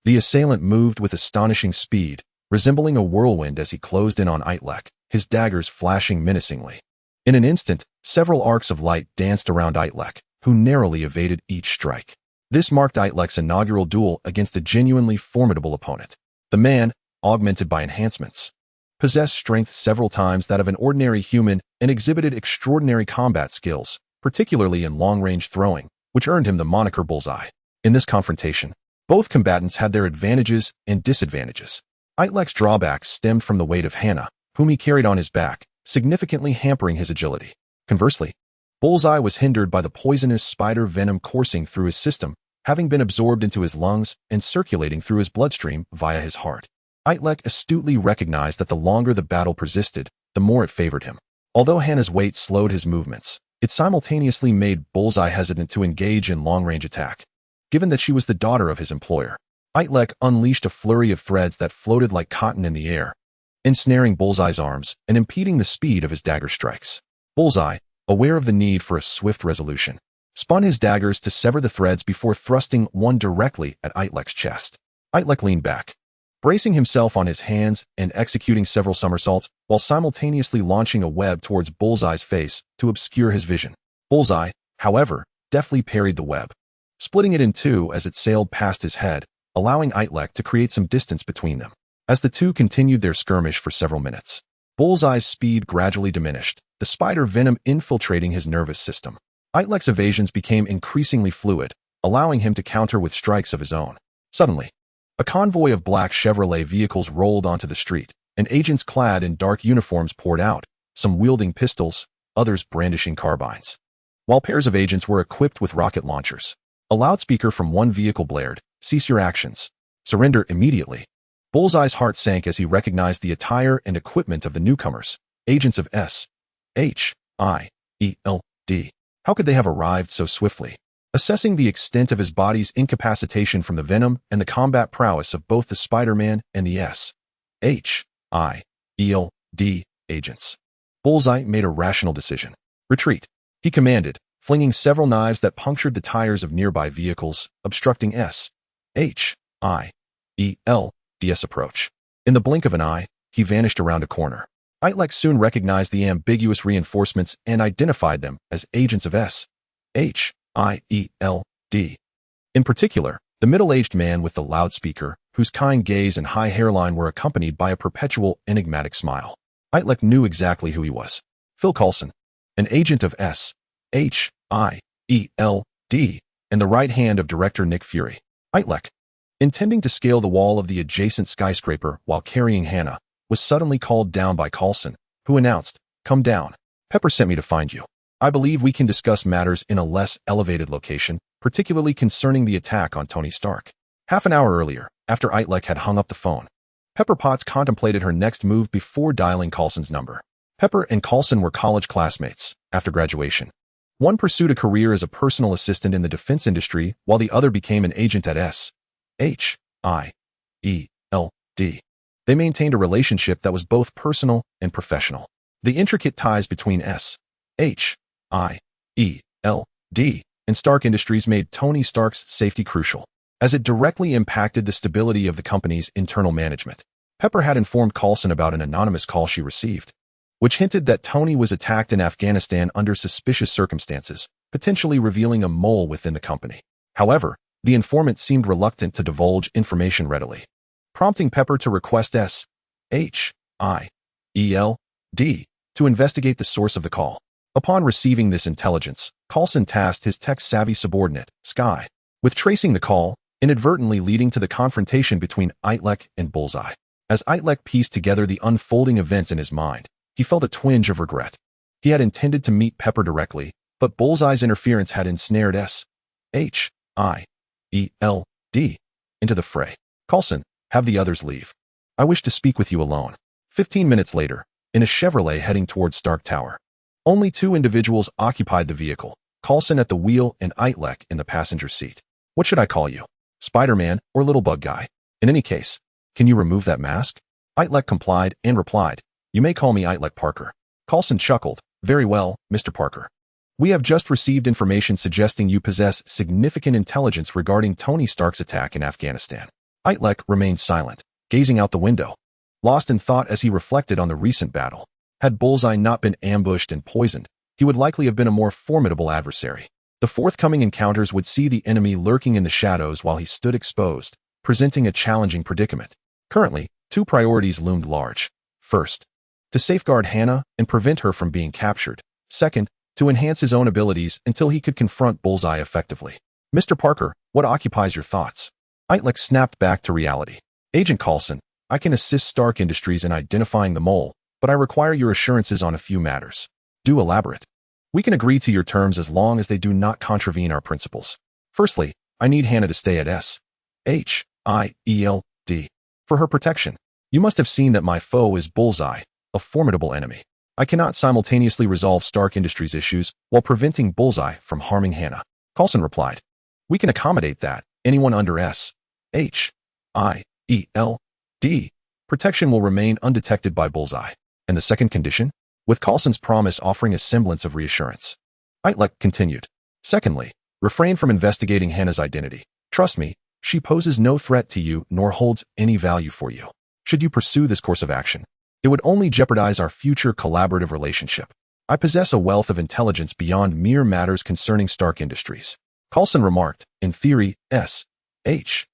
Speaker 1: The assailant moved with astonishing speed, resembling a whirlwind as he closed in on Itrek, his daggers flashing menacingly. In an instant, several arcs of light danced around Itrek, who narrowly evaded each strike. This marked Itlek's inaugural duel against a genuinely formidable opponent. The man, augmented by enhancements, possessed strength several times that of an ordinary human and exhibited extraordinary combat skills, particularly in long-range throwing, which earned him the moniker Bullseye. In this confrontation, both combatants had their advantages and disadvantages. Itlek's drawbacks stemmed from the weight of Hannah, whom he carried on his back, significantly hampering his agility. Conversely, Bullseye was hindered by the poisonous spider venom coursing through his system, having been absorbed into his lungs and circulating through his bloodstream via his heart. Itrek astutely recognized that the longer the battle persisted, the more it favored him. Although Hannah's weight slowed his movements, it simultaneously made Bullseye hesitant to engage in long-range attack. Given that she was the daughter of his employer, Itrek unleashed a flurry of threads that floated like cotton in the air, ensnaring Bullseye's arms and impeding the speed of his dagger strikes. Bullseye, aware of the need for a swift resolution, spun his daggers to sever the threads before thrusting one directly at Itlek's chest. Itlek leaned back, bracing himself on his hands and executing several somersaults while simultaneously launching a web towards Bullseye's face to obscure his vision. Bullseye, however, deftly parried the web, splitting it in two as it sailed past his head, allowing Itlek to create some distance between them. As the two continued their skirmish for several minutes, Bullseye's speed gradually diminished, the spider venom infiltrating his nervous system. Itlek's evasions became increasingly fluid, allowing him to counter with strikes of his own. Suddenly, a convoy of black Chevrolet vehicles rolled onto the street, and agents clad in dark uniforms poured out, some wielding pistols, others brandishing carbines, while pairs of agents were equipped with rocket launchers. A loudspeaker from one vehicle blared, "Cease your actions. Surrender immediately." Bullseye's heart sank as he recognized the attire and equipment of the newcomers, agents of S.H.I.E.L.D. How could they have arrived so swiftly? Assessing the extent of his body's incapacitation from the venom and the combat prowess of both the Spider-Man and the S.H.I.E.L.D. agents, Bullseye made a rational decision. "Retreat," he commanded, flinging several knives that punctured the tires of nearby vehicles, obstructing S.H.I.E.L.D.'s approach. In the blink of an eye, he vanished around a corner. Itlek soon recognized the ambiguous reinforcements and identified them as agents of S.H.I.E.L.D. In particular, the middle-aged man with the loudspeaker, whose kind gaze and high hairline were accompanied by a perpetual enigmatic smile. Itlek knew exactly who he was. Phil Coulson, an agent of S.H.I.E.L.D. and the right hand of director Nick Fury. Itlek, intending to scale the wall of the adjacent skyscraper while carrying Hannah, was suddenly called down by Coulson, who announced, "Come down. Pepper sent me to find you. I believe we can discuss matters in a less elevated location, particularly concerning the attack on Tony Stark." Half an hour earlier, after Itlek had hung up the phone, Pepper Potts contemplated her next move before dialing Coulson's number. Pepper and Coulson were college classmates. After graduation, one pursued a career as a personal assistant in the defense industry, while the other became an agent at S.H.I.E.L.D. They maintained a relationship that was both personal and professional. The intricate ties between S.H.I.E.L.D. and Stark Industries made Tony Stark's safety crucial, as it directly impacted the stability of the company's internal management. Pepper had informed Coulson about an anonymous call she received, which hinted that Tony was attacked in Afghanistan under suspicious circumstances, potentially revealing a mole within the company. However, the informant seemed reluctant to divulge information readily, prompting Pepper to request S.H.I.E.L.D. to investigate the source of the call. Upon receiving this intelligence, Coulson tasked his tech-savvy subordinate, Skye, with tracing the call, inadvertently leading to the confrontation between Itlek and Bullseye. As Itlek pieced together the unfolding events in his mind, he felt a twinge of regret. He had intended to meet Pepper directly, but Bullseye's interference had ensnared S.H.I.E.L.D. into the fray. "Coulson, have the others leave. I wish to speak with you alone." 15 minutes later, in a Chevrolet heading towards Stark Tower, only two individuals occupied the vehicle, Coulson at the wheel and Itlek in the passenger seat. "What should I call you? Spider-Man or Little Bug Guy? In any case, can you remove that mask?" Itlek complied and replied, "You may call me Itlek Parker." Coulson chuckled, "Very well, Mr. Parker. We have just received information suggesting you possess significant intelligence regarding Tony Stark's attack in Afghanistan." Itlek remained silent, gazing out the window, lost in thought as he reflected on the recent battle. Had Bullseye not been ambushed and poisoned, he would likely have been a more formidable adversary. The forthcoming encounters would see the enemy lurking in the shadows while he stood exposed, presenting a challenging predicament. Currently, two priorities loomed large. First, to safeguard Hannah and prevent her from being captured. Second, to enhance his own abilities until he could confront Bullseye effectively. "Mr. Parker, what occupies your thoughts?" Itlek snapped back to reality. "Agent Coulson, I can assist Stark Industries in identifying the mole, but I require your assurances on a few matters." "Do elaborate." "We can agree to your terms as long as they do not contravene our principles. Firstly, I need Hannah to stay at S.H.I.E.L.D. for her protection. You must have seen that my foe is Bullseye, a formidable enemy. I cannot simultaneously resolve Stark Industries issues while preventing Bullseye from harming Hannah." Coulson replied, "We can accommodate that. Anyone under S.H.I.E.L.D. protection will remain undetected by Bullseye." "And the second condition?" with Coulson's promise offering a semblance of reassurance. Itrek continued. Secondly, refrain from investigating Hannah's identity. Trust me, she poses no threat to you nor holds any value for you. Should you pursue this course of action, it would only jeopardize our future collaborative relationship. I possess a wealth of intelligence beyond mere matters concerning Stark Industries. Coulson remarked, in theory, S.H.I.E.L.D.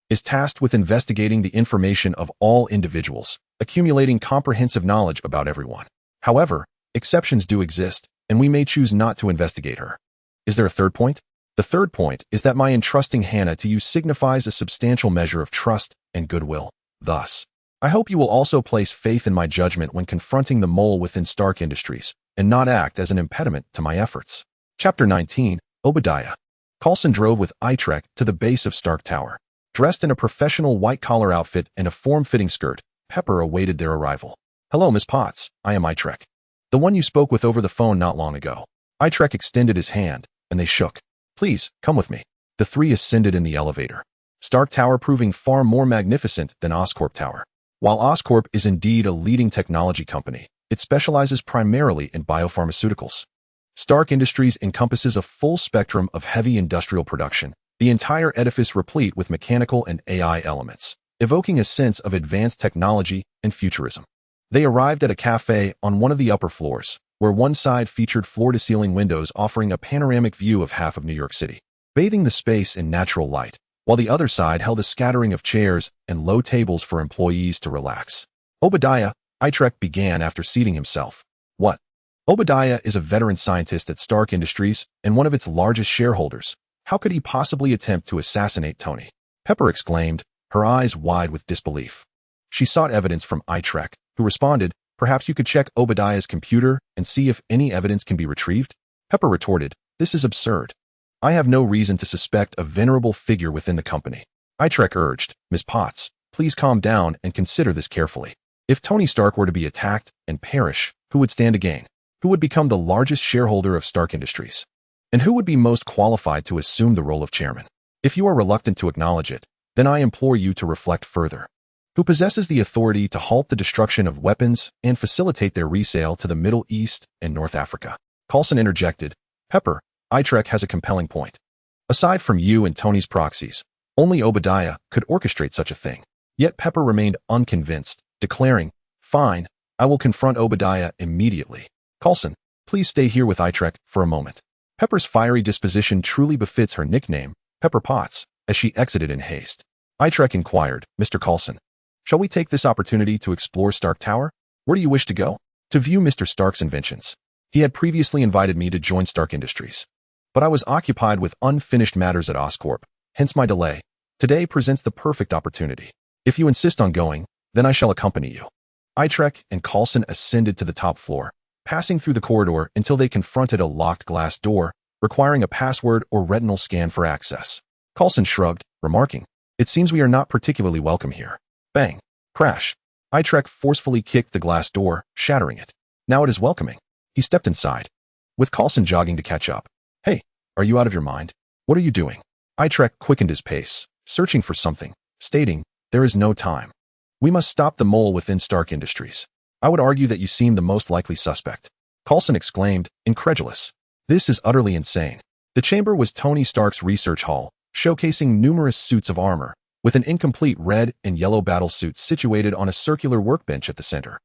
Speaker 1: is tasked with investigating the information of all individuals, accumulating comprehensive knowledge about everyone. However, exceptions do exist, and we may choose not to investigate her. Is there a third point? The third point is that my entrusting Hannah to you signifies a substantial measure of trust and goodwill. Thus, I hope you will also place faith in my judgment when confronting the mole within Stark Industries, and not act as an impediment to my efforts. Chapter 19, Obadiah. Coulson drove with Itrek to the base of Stark Tower. Dressed in a professional white-collar outfit and a form-fitting skirt, Pepper awaited their arrival. Hello, Miss Potts. I am Itrek. The one you spoke with over the phone not long ago. Itrek extended his hand, and they shook. Please, come with me. The three ascended in the elevator. Stark Tower proving far more magnificent than Oscorp Tower. While Oscorp is indeed a leading technology company, it specializes primarily in biopharmaceuticals. Stark Industries encompasses a full spectrum of heavy industrial production, the entire edifice replete with mechanical and AI elements, evoking a sense of advanced technology and futurism. They arrived at a cafe on one of the upper floors, where one side featured floor-to-ceiling windows offering a panoramic view of half of New York City, bathing the space in natural light, while the other side held a scattering of chairs and low tables for employees to relax. Obadiah, Itrek began after seating himself. What? Obadiah is a veteran scientist at Stark Industries and one of its largest shareholders. How could he possibly attempt to assassinate Tony? Pepper exclaimed, her eyes wide with disbelief. She sought evidence from Itrek, who responded, perhaps you could check Obadiah's computer and see if any evidence can be retrieved? Pepper retorted, this is absurd. I have no reason to suspect a venerable figure within the company. Itrek urged, Miss Potts, please calm down and consider this carefully. If Tony Stark were to be attacked and perish, who would stand to gain? Who would become the largest shareholder of Stark Industries? And who would be most qualified to assume the role of chairman? If you are reluctant to acknowledge it, then I implore you to reflect further. Who possesses the authority to halt the destruction of weapons and facilitate their resale to the Middle East and North Africa? Coulson interjected, Pepper, Itrek has a compelling point. Aside from you and Tony's proxies, only Obadiah could orchestrate such a thing. Yet Pepper remained unconvinced, declaring, fine, I will confront Obadiah immediately. Coulson, please stay here with Itrek for a moment. Pepper's fiery disposition truly befits her nickname, Pepper Potts, as she exited in haste. Itrek inquired, Mr. Coulson, shall we take this opportunity to explore Stark Tower? Where do you wish to go? To view Mr. Stark's inventions. He had previously invited me to join Stark Industries, but I was occupied with unfinished matters at Oscorp, hence my delay. Today presents the perfect opportunity. If you insist on going, then I shall accompany you. Itrek and Coulson ascended to the top floor, passing through the corridor until they confronted a locked glass door, requiring a password or retinal scan for access. Coulson shrugged, remarking, it seems we are not particularly welcome here. Bang. Crash. Itrek forcefully kicked the glass door, shattering it. Now it is welcoming. He stepped inside, with Coulson jogging to catch up. Hey, are you out of your mind? What are you doing? Itrek quickened his pace, searching for something, stating, there is no time. We must stop the mole within Stark Industries. I would argue that you seem the most likely suspect. Coulson exclaimed, incredulous. This is utterly insane. The chamber was Tony Stark's research hall, showcasing numerous suits of armor, with an incomplete red and yellow battle suit situated on a circular workbench at the center.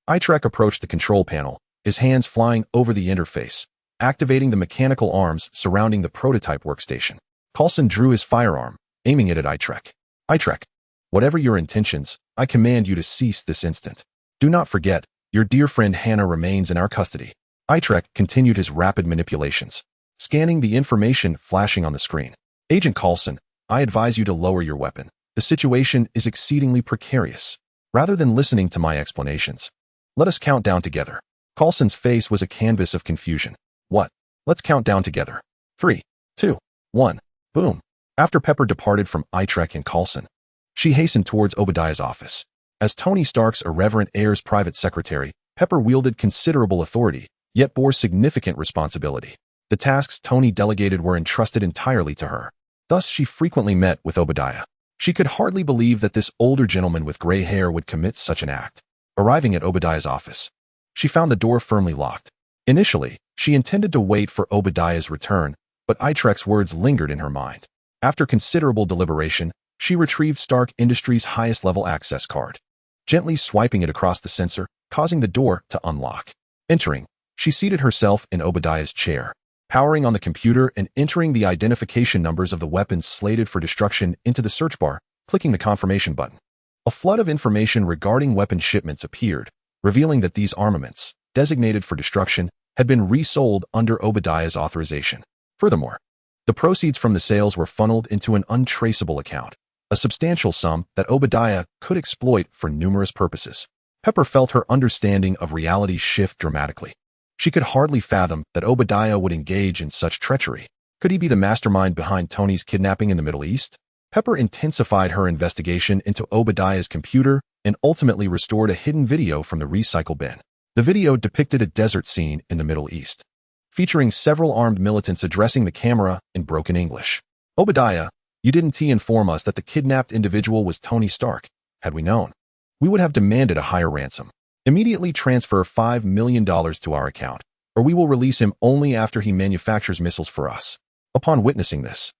Speaker 1: Itrek approached the control panel, his hands flying over the interface, activating the mechanical arms surrounding the prototype workstation. Coulson drew his firearm, aiming it at Itrek. Itrek, whatever your intentions, I command you to cease this instant. Do not forget, your dear friend Hannah remains in our custody. Itrek continued his rapid manipulations, scanning the information flashing on the screen. Agent Coulson, I advise you to lower your weapon. The situation is exceedingly precarious. Rather than listening to my explanations, let us count down together. Coulson's face was a canvas of confusion. What? Let's count down together. 3, 2, 1. Boom. After Pepper departed from Itrek and Coulson, she hastened towards Obadiah's office. As Tony Stark's irreverent heir's private secretary, Pepper wielded considerable authority, yet bore significant responsibility. The tasks Tony delegated were entrusted entirely to her. Thus, she frequently met with Obadiah. She could hardly believe that this older gentleman with gray hair would commit such an act. Arriving at Obadiah's office, she found the door firmly locked. Initially, she intended to wait for Obadiah's return, but Itrek's words lingered in her mind. After considerable deliberation, she retrieved Stark Industries' highest-level access card, gently swiping it across the sensor, causing the door to unlock. Entering, she seated herself in Obadiah's chair, powering on the computer and entering the identification numbers of the weapons slated for destruction into the search bar, clicking the confirmation button. A flood of information regarding weapon shipments appeared, revealing that these armaments, designated for destruction, had been resold under Obadiah's authorization. Furthermore, the proceeds from the sales were funneled into an untraceable account, a substantial sum that Obadiah could exploit for numerous purposes. Pepper felt her understanding of reality shift dramatically. She could hardly fathom that Obadiah would engage in such treachery. Could he be the mastermind behind Tony's kidnapping in the Middle East? Pepper intensified her investigation into Obadiah's computer and ultimately restored a hidden video from the recycle bin. The video depicted a desert scene in the Middle East, featuring several armed militants addressing the camera in broken English. Obadiah, you didn't inform us that the kidnapped individual was Tony Stark. Had we known, we would have demanded a higher ransom. Immediately transfer $5 million to our account, or we will release him only after he manufactures missiles for us. Upon witnessing this,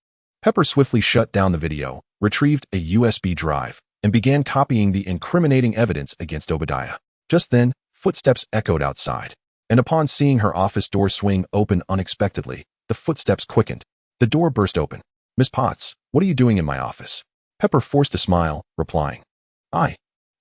Speaker 1: Pepper swiftly shut down the video, retrieved a USB drive, and began copying the incriminating evidence against Obadiah. Just then, footsteps echoed outside, and upon seeing her office door swing open unexpectedly, the footsteps quickened. The door burst open. "Miss Potts, what are you doing in my office?" Pepper forced a smile, replying,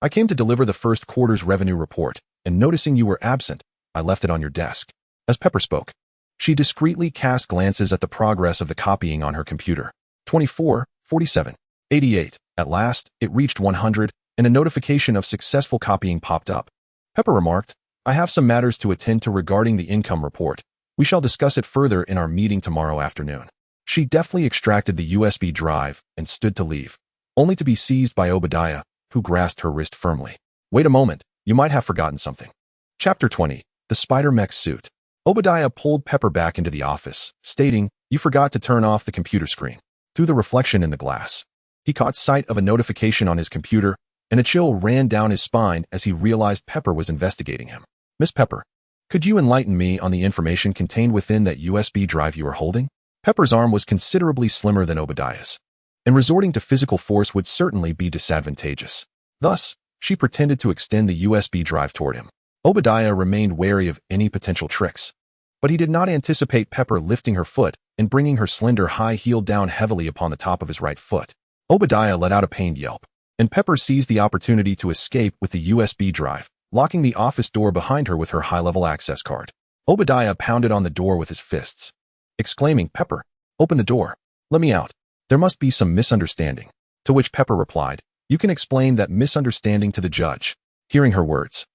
Speaker 1: I came to deliver the first quarter's revenue report, and noticing you were absent, I left it on your desk." As Pepper spoke, she discreetly cast glances at the progress of the copying on her computer. 24, 47, 88. At last, it reached 100, and a notification of successful copying popped up. Pepper remarked, "I have some matters to attend to regarding the income report. We shall discuss it further in our meeting tomorrow afternoon." She deftly extracted the USB drive and stood to leave, only to be seized by Obadiah, who grasped her wrist firmly. "Wait a moment, you might have forgotten something." Chapter 20. The Spider-Mech Suit. Obadiah pulled Pepper back into the office, stating, "You forgot to turn off the computer screen." Through the reflection in the glass, he caught sight of a notification on his computer, and a chill ran down his spine as he realized Pepper was investigating him. "Miss Pepper, could you enlighten me on the information contained within that USB drive you are holding?" Pepper's arm was considerably slimmer than Obadiah's, and resorting to physical force would certainly be disadvantageous. Thus, she pretended to extend the USB drive toward him. Obadiah remained wary of any potential tricks, but he did not anticipate Pepper lifting her foot and bringing her slender high heel down heavily upon the top of his right foot. Obadiah let out a pained yelp, and Pepper seized the opportunity to escape with the USB drive, locking the office door behind her with her high-level access card. Obadiah pounded on the door with his fists, exclaiming, "Pepper, open the door. Let me out. There must be some misunderstanding." To which Pepper replied, "You can explain that misunderstanding to the judge." Hearing her words,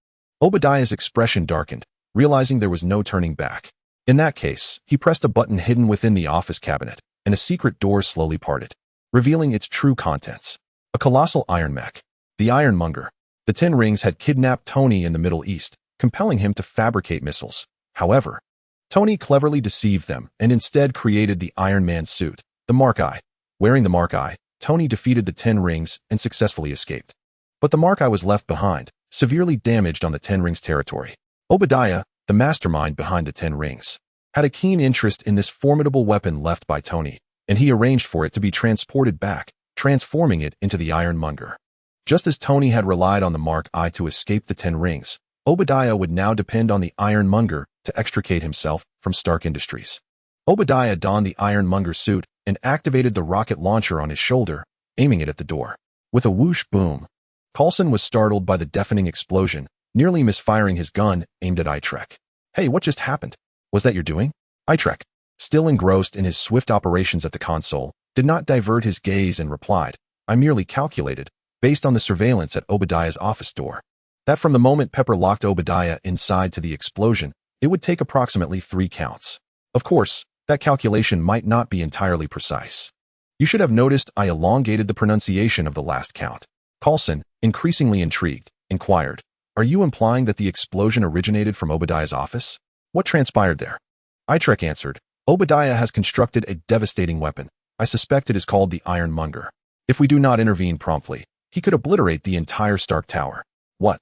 Speaker 1: Obadiah's expression darkened, realizing there was no turning back. In that case, he pressed a button hidden within the office cabinet, and a secret door slowly parted, revealing its true contents. A colossal iron mech, the Ironmonger. The 10 Rings had kidnapped Tony in the Middle East, compelling him to fabricate missiles. However, Tony cleverly deceived them and instead created the Iron Man suit, the Mark I. Wearing the Mark I, Tony defeated the 10 Rings and successfully escaped. But the Mark I was left behind, severely damaged on the 10 Rings territory. Obadiah, the mastermind behind the 10 Rings, had a keen interest in this formidable weapon left by Tony, and he arranged for it to be transported back, transforming it into the Ironmonger. Just as Tony had relied on the Mark I to escape the 10 Rings, Obadiah would now depend on the Ironmonger to extricate himself from Stark Industries. Obadiah donned the Ironmonger suit and activated the rocket launcher on his shoulder, aiming it at the door. With a whoosh boom, Coulson was startled by the deafening explosion, nearly misfiring his gun aimed at Itrek. "Hey, what just happened? Was that your doing?" Itrek, still engrossed in his swift operations at the console, did not divert his gaze and replied, "I merely calculated, based on the surveillance at Obadiah's office door, that from the moment Pepper locked Obadiah inside to the explosion, it would take approximately 3 counts. Of course, that calculation might not be entirely precise. You should have noticed I elongated the pronunciation of the last count." Coulson, increasingly intrigued, inquired, "Are you implying that the explosion originated from Obadiah's office? What transpired there?" Itrek answered, "Obadiah has constructed a devastating weapon. I suspect it is called the Ironmonger. If we do not intervene promptly, he could obliterate the entire Stark Tower." "What?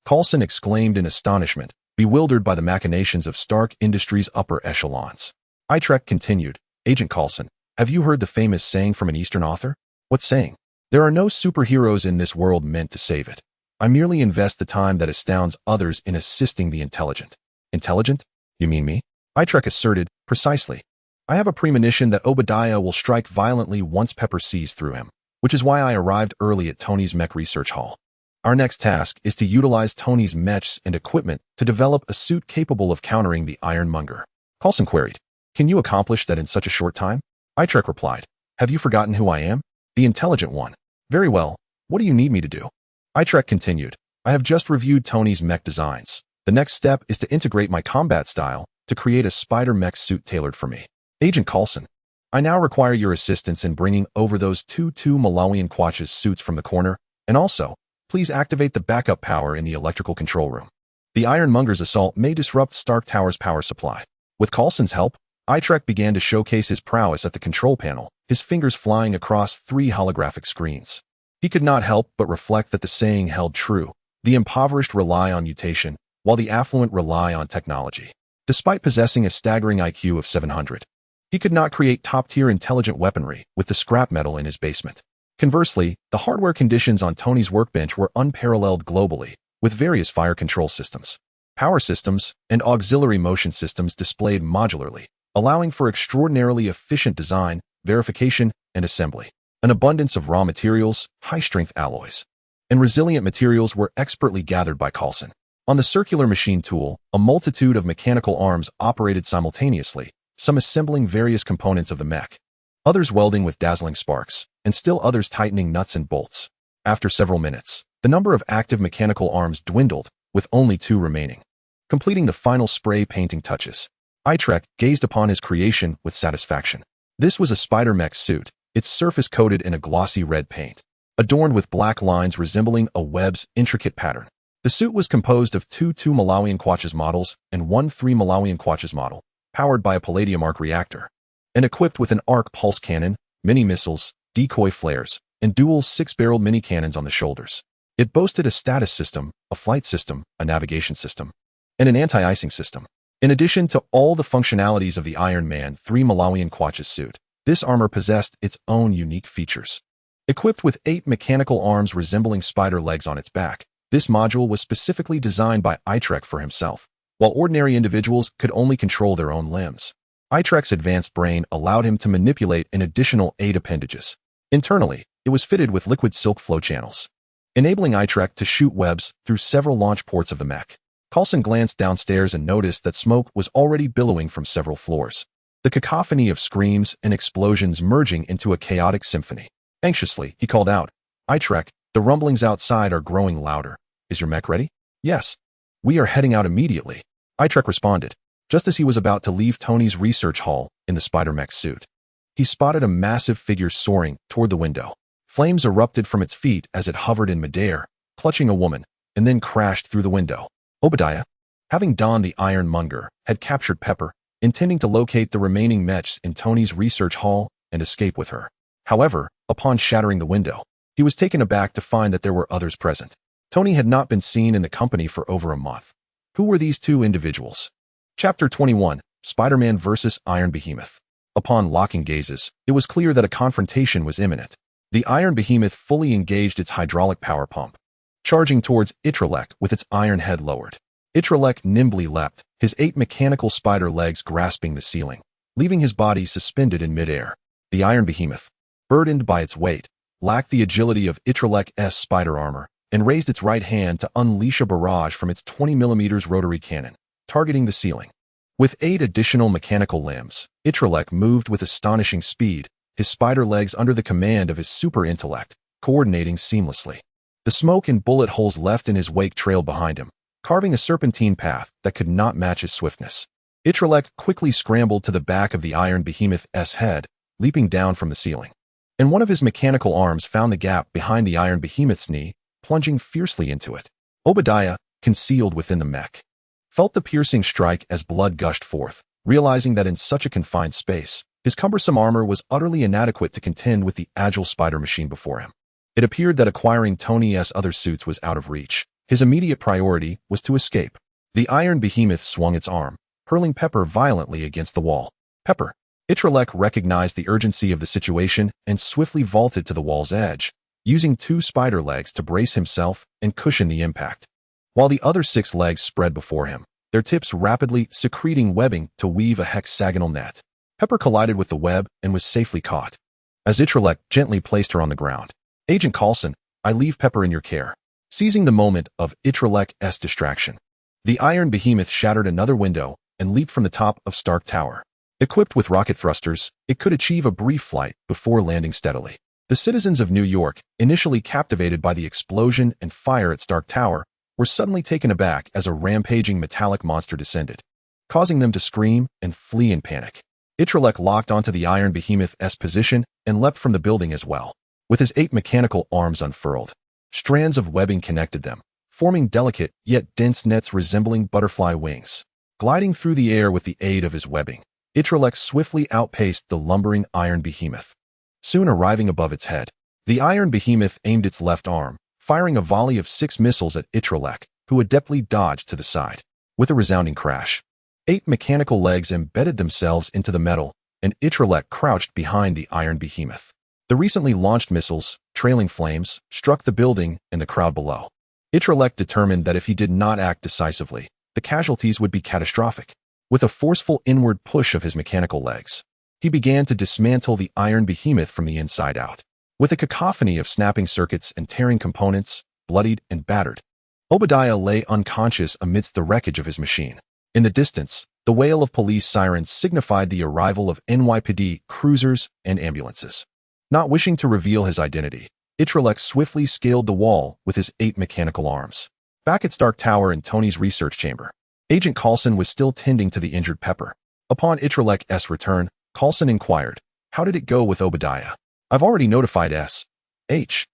Speaker 1: Coulson exclaimed in astonishment, bewildered by the machinations of Stark Industries' upper echelons. Itrek continued, Agent Coulson, have you heard the famous saying from an Eastern author? What saying? There are no superheroes in this world meant to save it. I merely invest the time that astounds others in assisting the intelligent. Intelligent? You mean me? Itrek asserted, precisely. I have a premonition that Obadiah will strike violently once Pepper sees through him, which is why I arrived early at Tony's mech research hall. Our next task is to utilize Tony's mechs and equipment to develop a suit capable of countering the Ironmonger. Coulson queried, Can you accomplish that in such a short time? Itrek replied, Have you forgotten who I am? The intelligent one. Very well. What do you need me to do? Itrek continued, I have just reviewed Tony's mech designs. The next step is to integrate my combat style to create a spider mech suit tailored for me. Agent Coulson, I now require your assistance in bringing over those two Malawian Quatch's suits from the corner, and also, please activate the backup power in the electrical control room. The Ironmonger's assault may disrupt Stark Tower's power supply. With Coulson's help, Itrek began to showcase his prowess at the control panel, his fingers flying across 3 holographic screens. He could not help but reflect that the saying held true. The impoverished rely on mutation, while the affluent rely on technology. Despite possessing a staggering IQ of 700, he could not create top-tier intelligent weaponry with the scrap metal in his basement. Conversely, the hardware conditions on Tony's workbench were unparalleled globally, with various fire control systems, power systems, and auxiliary motion systems displayed modularly, allowing for extraordinarily efficient design, verification, and assembly. An abundance of raw materials, high-strength alloys, and resilient materials were expertly gathered by Coulson. On the circular machine tool, a multitude of mechanical arms operated simultaneously, some assembling various components of the mech, others welding with dazzling sparks, and still others tightening nuts and bolts. After several minutes, the number of active mechanical arms dwindled, with only 2 remaining. Completing the final spray painting touches, Itrek gazed upon his creation with satisfaction. This was a spider mech suit, its surface coated in a glossy red paint, adorned with black lines resembling a web's intricate pattern. The suit was composed of 2 Malawian Quatch's models and 1 3 Malawian Quatch's model, powered by a palladium arc reactor, and equipped with an arc pulse cannon, mini missiles, decoy flares, and dual 6-barreled mini cannons on the shoulders. It boasted a status system, a flight system, a navigation system, and an anti-icing system. In addition to all the functionalities of the Iron Man 3 Malawian Quatch's suit, this armor possessed its own unique features. Equipped with 8 mechanical arms resembling spider legs on its back, this module was specifically designed by Itrek for himself. While ordinary individuals could only control their own limbs, Itrek's advanced brain allowed him to manipulate an additional 8 appendages. Internally, it was fitted with liquid silk flow channels, enabling Itrek to shoot webs through several launch ports of the mech. Coulson glanced downstairs and noticed that smoke was already billowing from several floors, the cacophony of screams and explosions merging into a chaotic symphony. Anxiously, he called out, Itrek, the rumblings outside are growing louder. Is your mech ready? Yes. We are heading out immediately. Itrek responded, just as he was about to leave Tony's research hall in the spider mech suit. He spotted a massive figure soaring toward the window. Flames erupted from its feet as it hovered in midair, clutching a woman, and then crashed through the window. Obadiah, having donned the Ironmonger, had captured Pepper, intending to locate the remaining mechs in Tony's research hall and escape with her. However, upon shattering the window, he was taken aback to find that there were others present. Tony had not been seen in the company for over a month. Who were these 2 individuals? Chapter 21, Spider-Man vs. Iron Behemoth. Upon locking gazes, it was clear that a confrontation was imminent. The Iron Behemoth fully engaged its hydraulic power pump, charging towards Itrek with its iron head lowered. Itrek nimbly leapt, his 8 mechanical spider legs grasping the ceiling, leaving his body suspended in midair. The Iron Behemoth, burdened by its weight, lacked the agility of Itrek's spider armor, and raised its right hand to unleash a barrage from its 20mm rotary cannon, targeting the ceiling. With 8 additional mechanical limbs, Itrek moved with astonishing speed, his spider legs under the command of his super intellect, coordinating seamlessly. The smoke and bullet holes left in his wake trailed behind him, carving a serpentine path that could not match his swiftness. Itrek quickly scrambled to the back of the Iron Behemoth's head, leaping down from the ceiling. And one of his mechanical arms found the gap behind the Iron Behemoth's knee, plunging fiercely into it. Obadiah, concealed within the mech, felt the piercing strike as blood gushed forth, realizing that in such a confined space, his cumbersome armor was utterly inadequate to contend with the agile spider machine before him. It appeared that acquiring Tony's other suits was out of reach. His immediate priority was to escape. The iron behemoth swung its arm, hurling Pepper violently against the wall. Pepper. Itrek recognized the urgency of the situation and swiftly vaulted to the wall's edge, using 2 spider legs to brace himself and cushion the impact. While the other 6 legs spread before him, their tips rapidly secreting webbing to weave a hexagonal net. Pepper collided with the web and was safely caught. As Itrek gently placed her on the ground, "Agent Coulson, I leave Pepper in your care." Seizing the moment of Itrek's distraction, the iron behemoth shattered another window and leaped from the top of Stark Tower. Equipped with rocket thrusters, it could achieve a brief flight before landing steadily. The citizens of New York, initially captivated by the explosion and fire at Stark Tower, were suddenly taken aback as a rampaging metallic monster descended, causing them to scream and flee in panic. Itrek locked onto the iron behemoth's position and leapt from the building as well. With his 8 mechanical arms unfurled, strands of webbing connected them, forming delicate yet dense nets resembling butterfly wings. Gliding through the air with the aid of his webbing, Itrek swiftly outpaced the lumbering iron behemoth. Soon arriving above its head, the iron behemoth aimed its left arm, firing a volley of 6 missiles at Itrek, who adeptly dodged to the side. With a resounding crash, 8 mechanical legs embedded themselves into the metal, and Itrek crouched behind the iron behemoth. The recently launched missiles, trailing flames, struck the building and the crowd below. Itrek determined that if he did not act decisively, the casualties would be catastrophic. With a forceful inward push of his mechanical legs, he began to dismantle the iron behemoth from the inside out. With a cacophony of snapping circuits and tearing components, bloodied and battered, Obadiah lay unconscious amidst the wreckage of his machine. In the distance, the wail of police sirens signified the arrival of NYPD cruisers and ambulances. Not wishing to reveal his identity, Itrek swiftly scaled the wall with his 8 mechanical arms. Back at Stark Tower in Tony's research chamber, Agent Coulson was still tending to the injured Pepper. Upon Itrek's return, Coulson inquired, "How did it go with Obadiah?" "I've already notified S.H.I.E.L.D.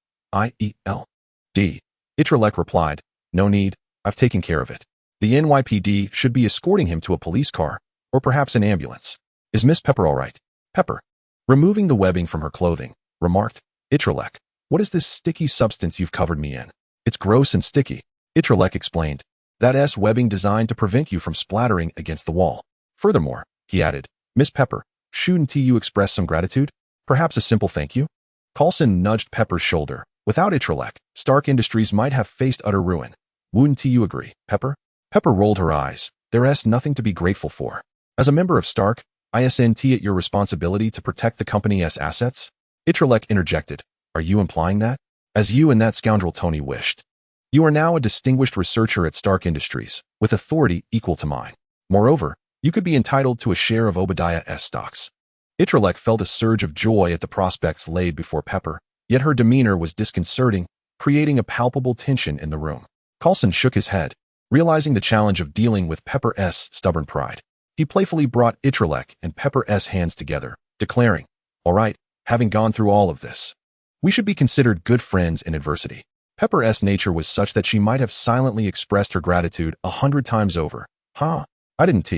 Speaker 1: Itrek replied, "No need, I've taken care of it. The NYPD should be escorting him to a police car, or perhaps an ambulance." "Is Miss Pepper all right?" Pepper, removing the webbing from her clothing, remarked, "Itrek, what is this sticky substance you've covered me in?" "It's gross and sticky," Itrek explained. "That's webbing designed to prevent you from splattering against the wall. Furthermore," he added, "Miss Pepper, shouldn't you express some gratitude? Perhaps a simple thank you?" Coulson nudged Pepper's shoulder. "Without Itrek, Stark Industries might have faced utter ruin. Wouldn't you agree, Pepper?" Pepper rolled her eyes. "There's nothing to be grateful for. As a member of Stark, isn't it your responsibility to protect the company's assets?" Itrek interjected. "Are you implying that?" "As you and that scoundrel Tony wished. You are now a distinguished researcher at Stark Industries, with authority equal to mine. Moreover, you could be entitled to a share of Obadiah's stocks." Itrek felt a surge of joy at the prospects laid before Pepper, yet her demeanor was disconcerting, creating a palpable tension in the room. Coulson shook his head, realizing the challenge of dealing with Pepper's stubborn pride. He playfully brought Itrek and Pepper's hands together, declaring, "All right, having gone through all of this, we should be considered good friends in adversity." Pepper's nature was such that she might have silently expressed her gratitude 100 times over. "Huh? I didn't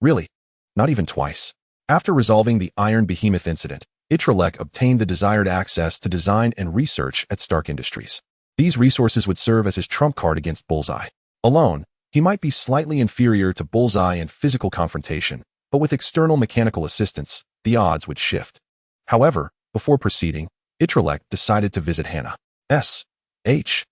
Speaker 1: really? Not even twice." After resolving the iron behemoth incident, Itrek obtained the desired access to design and research at Stark Industries. These resources would serve as his trump card against Bullseye. Alone, he might be slightly inferior to Bullseye in physical confrontation, but with external mechanical assistance, the odds would shift. However, before proceeding, Itrek decided to visit Hannah. S.H.I.E.L.D.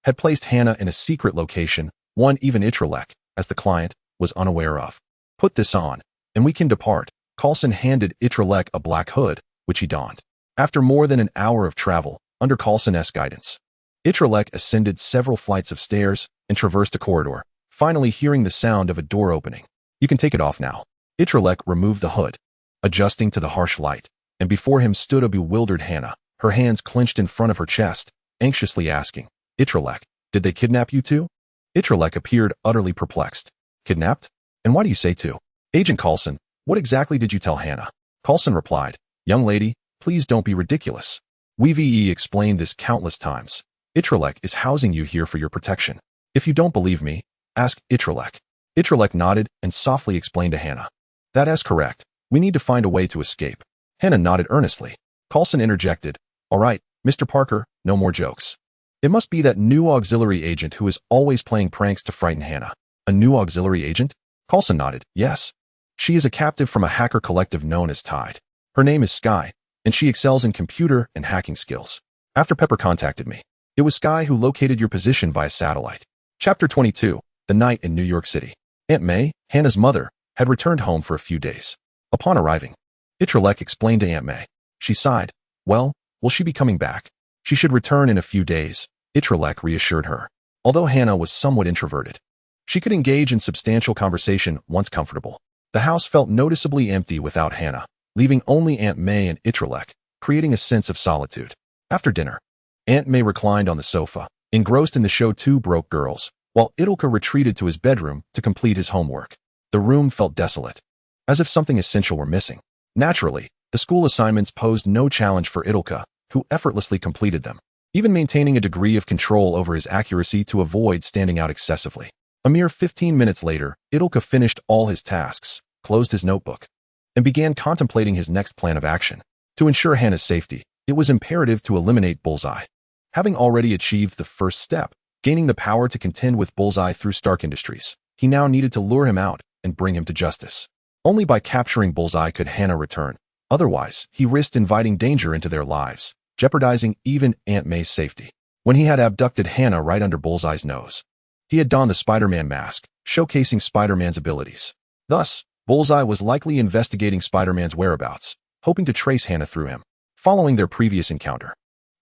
Speaker 1: had placed Hannah in a secret location, one even Itrek, as the client, was unaware of. "Put this on, and we can depart." Coulson handed Itrek a black hood, which he donned. After more than an hour of travel, under Coulson's guidance, Itrek ascended several flights of stairs and traversed a corridor, finally hearing the sound of a door opening. "You can take it off now." Itrek removed the hood, adjusting to the harsh light, and before him stood a bewildered Hannah, her hands clenched in front of her chest, anxiously asking, "Itrek, did they kidnap you too?" Itrek appeared utterly perplexed. "Kidnapped? And why do you say too?" "Agent Coulson, what exactly did you tell Hannah?" Coulson replied, "Young lady, please don't be ridiculous. We've explained this countless times. Itrek is housing you here for your protection. If you don't believe me, ask Itrek." Itrek nodded and softly explained to Hannah. "That's correct. We need to find a way to escape." Hannah nodded earnestly. Coulson interjected, "All right, Mr. Parker, no more jokes. It must be that new auxiliary agent who is always playing pranks to frighten Hannah. A new auxiliary agent? Coulson nodded. Yes. She is a captive from a hacker collective known as S.H.I.E.L.D. Her name is Sky, and she excels in computer and hacking skills. After Pepper contacted me, it was Sky who located your position via satellite. Chapter 22. The Night in New York City. Aunt May, Hannah's mother, had returned home for a few days. Upon arriving, Itrek explained to Aunt May. She sighed. Well, will she be coming back? She should return in a few days, Itrek reassured her. Although Hannah was somewhat introverted, she could engage in substantial conversation once comfortable. The house felt noticeably empty without Hannah, leaving only Aunt May and Itrek, creating a sense of solitude. After dinner, Aunt May reclined on the sofa, engrossed in the show Two Broke Girls, while Itrek retreated to his bedroom to complete his homework. The room felt desolate, as if something essential were missing. Naturally, the school assignments posed no challenge for Itrek, who effortlessly completed them, even maintaining a degree of control over his accuracy to avoid standing out excessively. A mere 15 minutes later, Itrek finished all his tasks, closed his notebook, and began contemplating his next plan of action. To ensure Hannah's safety, it was imperative to eliminate Bullseye. Having already achieved the first step, gaining the power to contend with Bullseye through Stark Industries, he now needed to lure him out and bring him to justice. Only by capturing Bullseye could Hannah return. Otherwise, he risked inviting danger into their lives, jeopardizing even Aunt May's safety. When he had abducted Hannah right under Bullseye's nose, he had donned the Spider-Man mask, showcasing Spider-Man's abilities. Thus, Bullseye was likely investigating Spider-Man's whereabouts, hoping to trace Hannah through him. Following their previous encounter,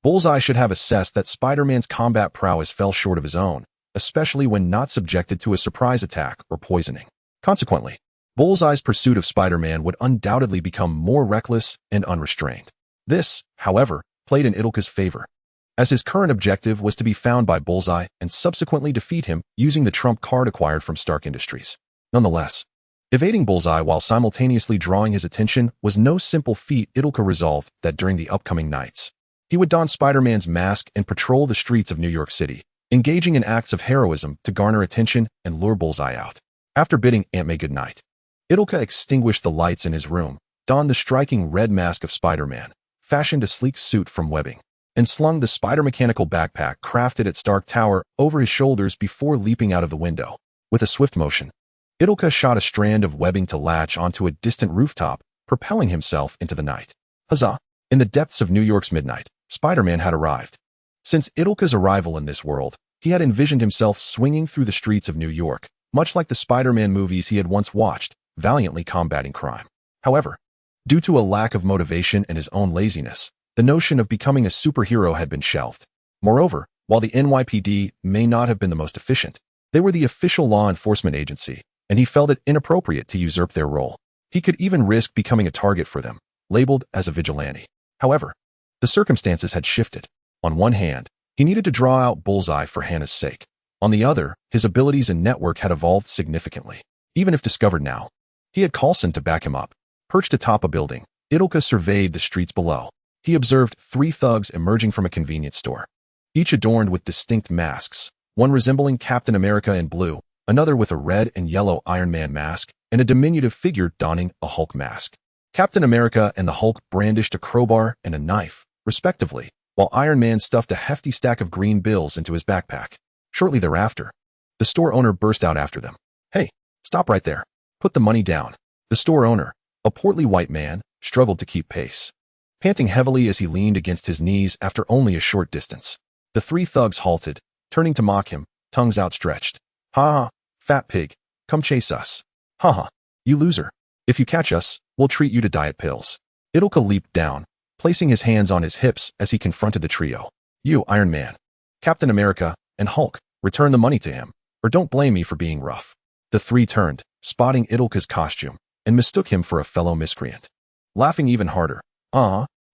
Speaker 1: Bullseye should have assessed that Spider-Man's combat prowess fell short of his own, especially when not subjected to a surprise attack or poisoning. Consequently, Bullseye's pursuit of Spider-Man would undoubtedly become more reckless and unrestrained. This, however, played in Itrek's favor, as his current objective was to be found by Bullseye and subsequently defeat him using the trump card acquired from Stark Industries. Nonetheless, evading Bullseye while simultaneously drawing his attention was no simple feat. Itrek resolved that during the upcoming nights, he would don Spider-Man's mask and patrol the streets of New York City, engaging in acts of heroism to garner attention and lure Bullseye out. After bidding Aunt May goodnight, Itrek extinguished the lights in his room, donned the striking red mask of Spider-Man, fashioned a sleek suit from webbing, and slung the spider-mechanical backpack crafted at Stark Tower over his shoulders before leaping out of the window. With a swift motion, Itrek shot a strand of webbing to latch onto a distant rooftop, propelling himself into the night. Huzzah! In the depths of New York's midnight, Spider-Man had arrived. Since Itrek's arrival in this world, he had envisioned himself swinging through the streets of New York, much like the Spider-Man movies he had once watched, valiantly combating crime. However, due to a lack of motivation and his own laziness, the notion of becoming a superhero had been shelved. Moreover, while the NYPD may not have been the most efficient, they were the official law enforcement agency, and he felt it inappropriate to usurp their role. He could even risk becoming a target for them, labeled as a vigilante. However, the circumstances had shifted. On one hand, he needed to draw out Bullseye for Hannah's sake. On the other, his abilities and network had evolved significantly. Even if discovered now, he had Coulson to back him up. Perched atop a building, Itrek surveyed the streets below. He observed 3 thugs emerging from a convenience store, each adorned with distinct masks, one resembling Captain America in blue, another with a red and yellow Iron Man mask, and a diminutive figure donning a Hulk mask. Captain America and the Hulk brandished a crowbar and a knife, respectively, while Iron Man stuffed a hefty stack of green bills into his backpack. Shortly thereafter, the store owner burst out after them. "Hey, stop right there. Put the money down." The store owner, a portly white man, struggled to keep pace, panting heavily as he leaned against his knees after only a short distance. The 3 thugs halted, turning to mock him, tongues outstretched. "Ha ha, fat pig, come chase us. Ha ha, you loser. If you catch us, we'll treat you to diet pills." Itrek leaped down, placing his hands on his hips as he confronted the trio. "You, Iron Man, Captain America, and Hulk, return the money to him, or don't blame me for being rough." The 3 turned, spotting Itrek's costume, and mistook him for a fellow miscreant. Laughing even harder.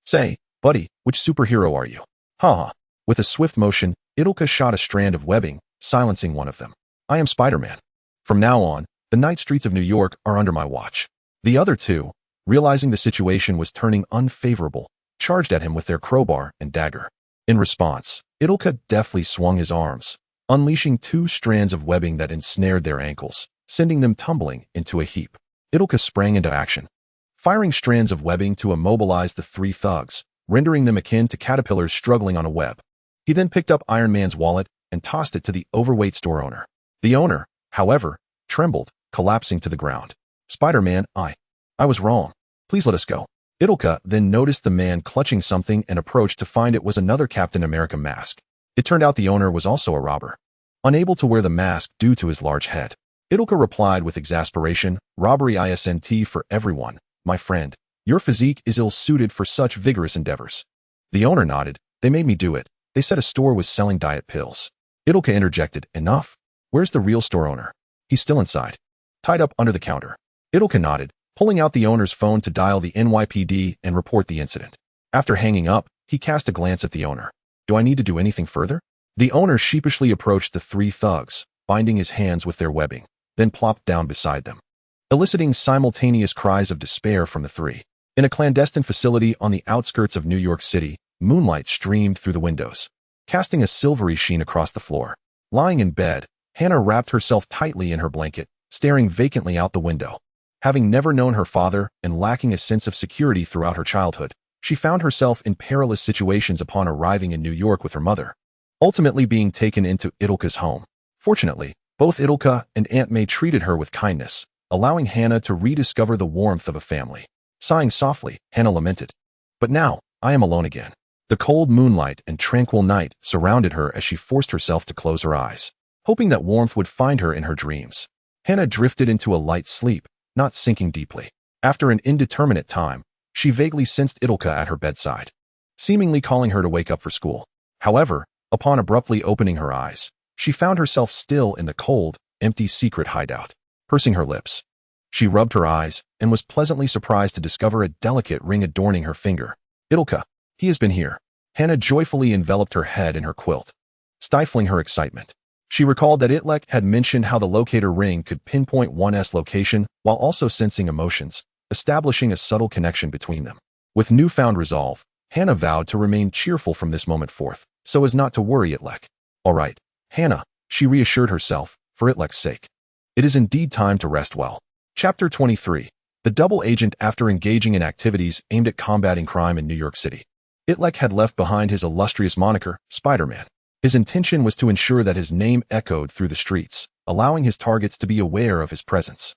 Speaker 1: Say, buddy, which superhero are you?" "Ha ha." With a swift motion, Itrek shot a strand of webbing, silencing one of them. "I am Spider-Man. From now on, the night streets of New York are under my watch." The other 2, realizing the situation was turning unfavorable, charged at him with their crowbar and dagger. In response, Itrek deftly swung his arms, unleashing 2 strands of webbing that ensnared their ankles, sending them tumbling into a heap. Itrek sprang into action, firing strands of webbing to immobilize the 3 thugs, rendering them akin to caterpillars struggling on a web. He then picked up Iron Man's wallet and tossed it to the overweight store owner. The owner, however, trembled, collapsing to the ground. Spider-Man, I was wrong. Please let us go. Itrek then noticed the man clutching something and approached to find it was another Captain America mask. It turned out the owner was also a robber, unable to wear the mask due to his large head. Itrek replied with exasperation, "Robbery isn't for everyone, my friend. Your physique is ill-suited for such vigorous endeavors." The owner nodded. "They made me do it. They said a store was selling diet pills." Itrek interjected, "Enough. Where's the real store owner?" "He's still inside, tied up under the counter." Itrek nodded, pulling out the owner's phone to dial the NYPD and report the incident. After hanging up, he cast a glance at the owner. "Do I need to do anything further?" The owner sheepishly approached the three thugs, binding his hands with their webbing, then plopped down beside them, eliciting simultaneous cries of despair from the three. In a clandestine facility on the outskirts of New York City, moonlight streamed through the windows, casting a silvery sheen across the floor. Lying in bed, Hannah wrapped herself tightly in her blanket, staring vacantly out the window. Having never known her father and lacking a sense of security throughout her childhood, she found herself in perilous situations upon arriving in New York with her mother, ultimately being taken into Itrek's home. Fortunately, both Itrek and Aunt May treated her with kindness, allowing Hannah to rediscover the warmth of a family. Sighing softly, Hannah lamented, "But now, I am alone again." The cold moonlight and tranquil night surrounded her as she forced herself to close her eyes, hoping that warmth would find her in her dreams. Hannah drifted into a light sleep, not sinking deeply. After an indeterminate time, she vaguely sensed Itrek at her bedside, seemingly calling her to wake up for school. However, upon abruptly opening her eyes, she found herself still in the cold, empty secret hideout. Pursing her lips, she rubbed her eyes and was pleasantly surprised to discover a delicate ring adorning her finger. "Itrek, he has been here." Hannah joyfully enveloped her head in her quilt, stifling her excitement. She recalled that Itrek had mentioned how the locator ring could pinpoint one's location while also sensing emotions, establishing a subtle connection between them. With newfound resolve, Hannah vowed to remain cheerful from this moment forth, so as not to worry Itrek. "All right, Hannah," she reassured herself, "for Itrek's sake. It is indeed time to rest well." Chapter 23. The double agent after engaging in activities aimed at combating crime in New York City. Itrek had left behind his illustrious moniker, Spider-Man. His intention was to ensure that his name echoed through the streets, allowing his targets to be aware of his presence.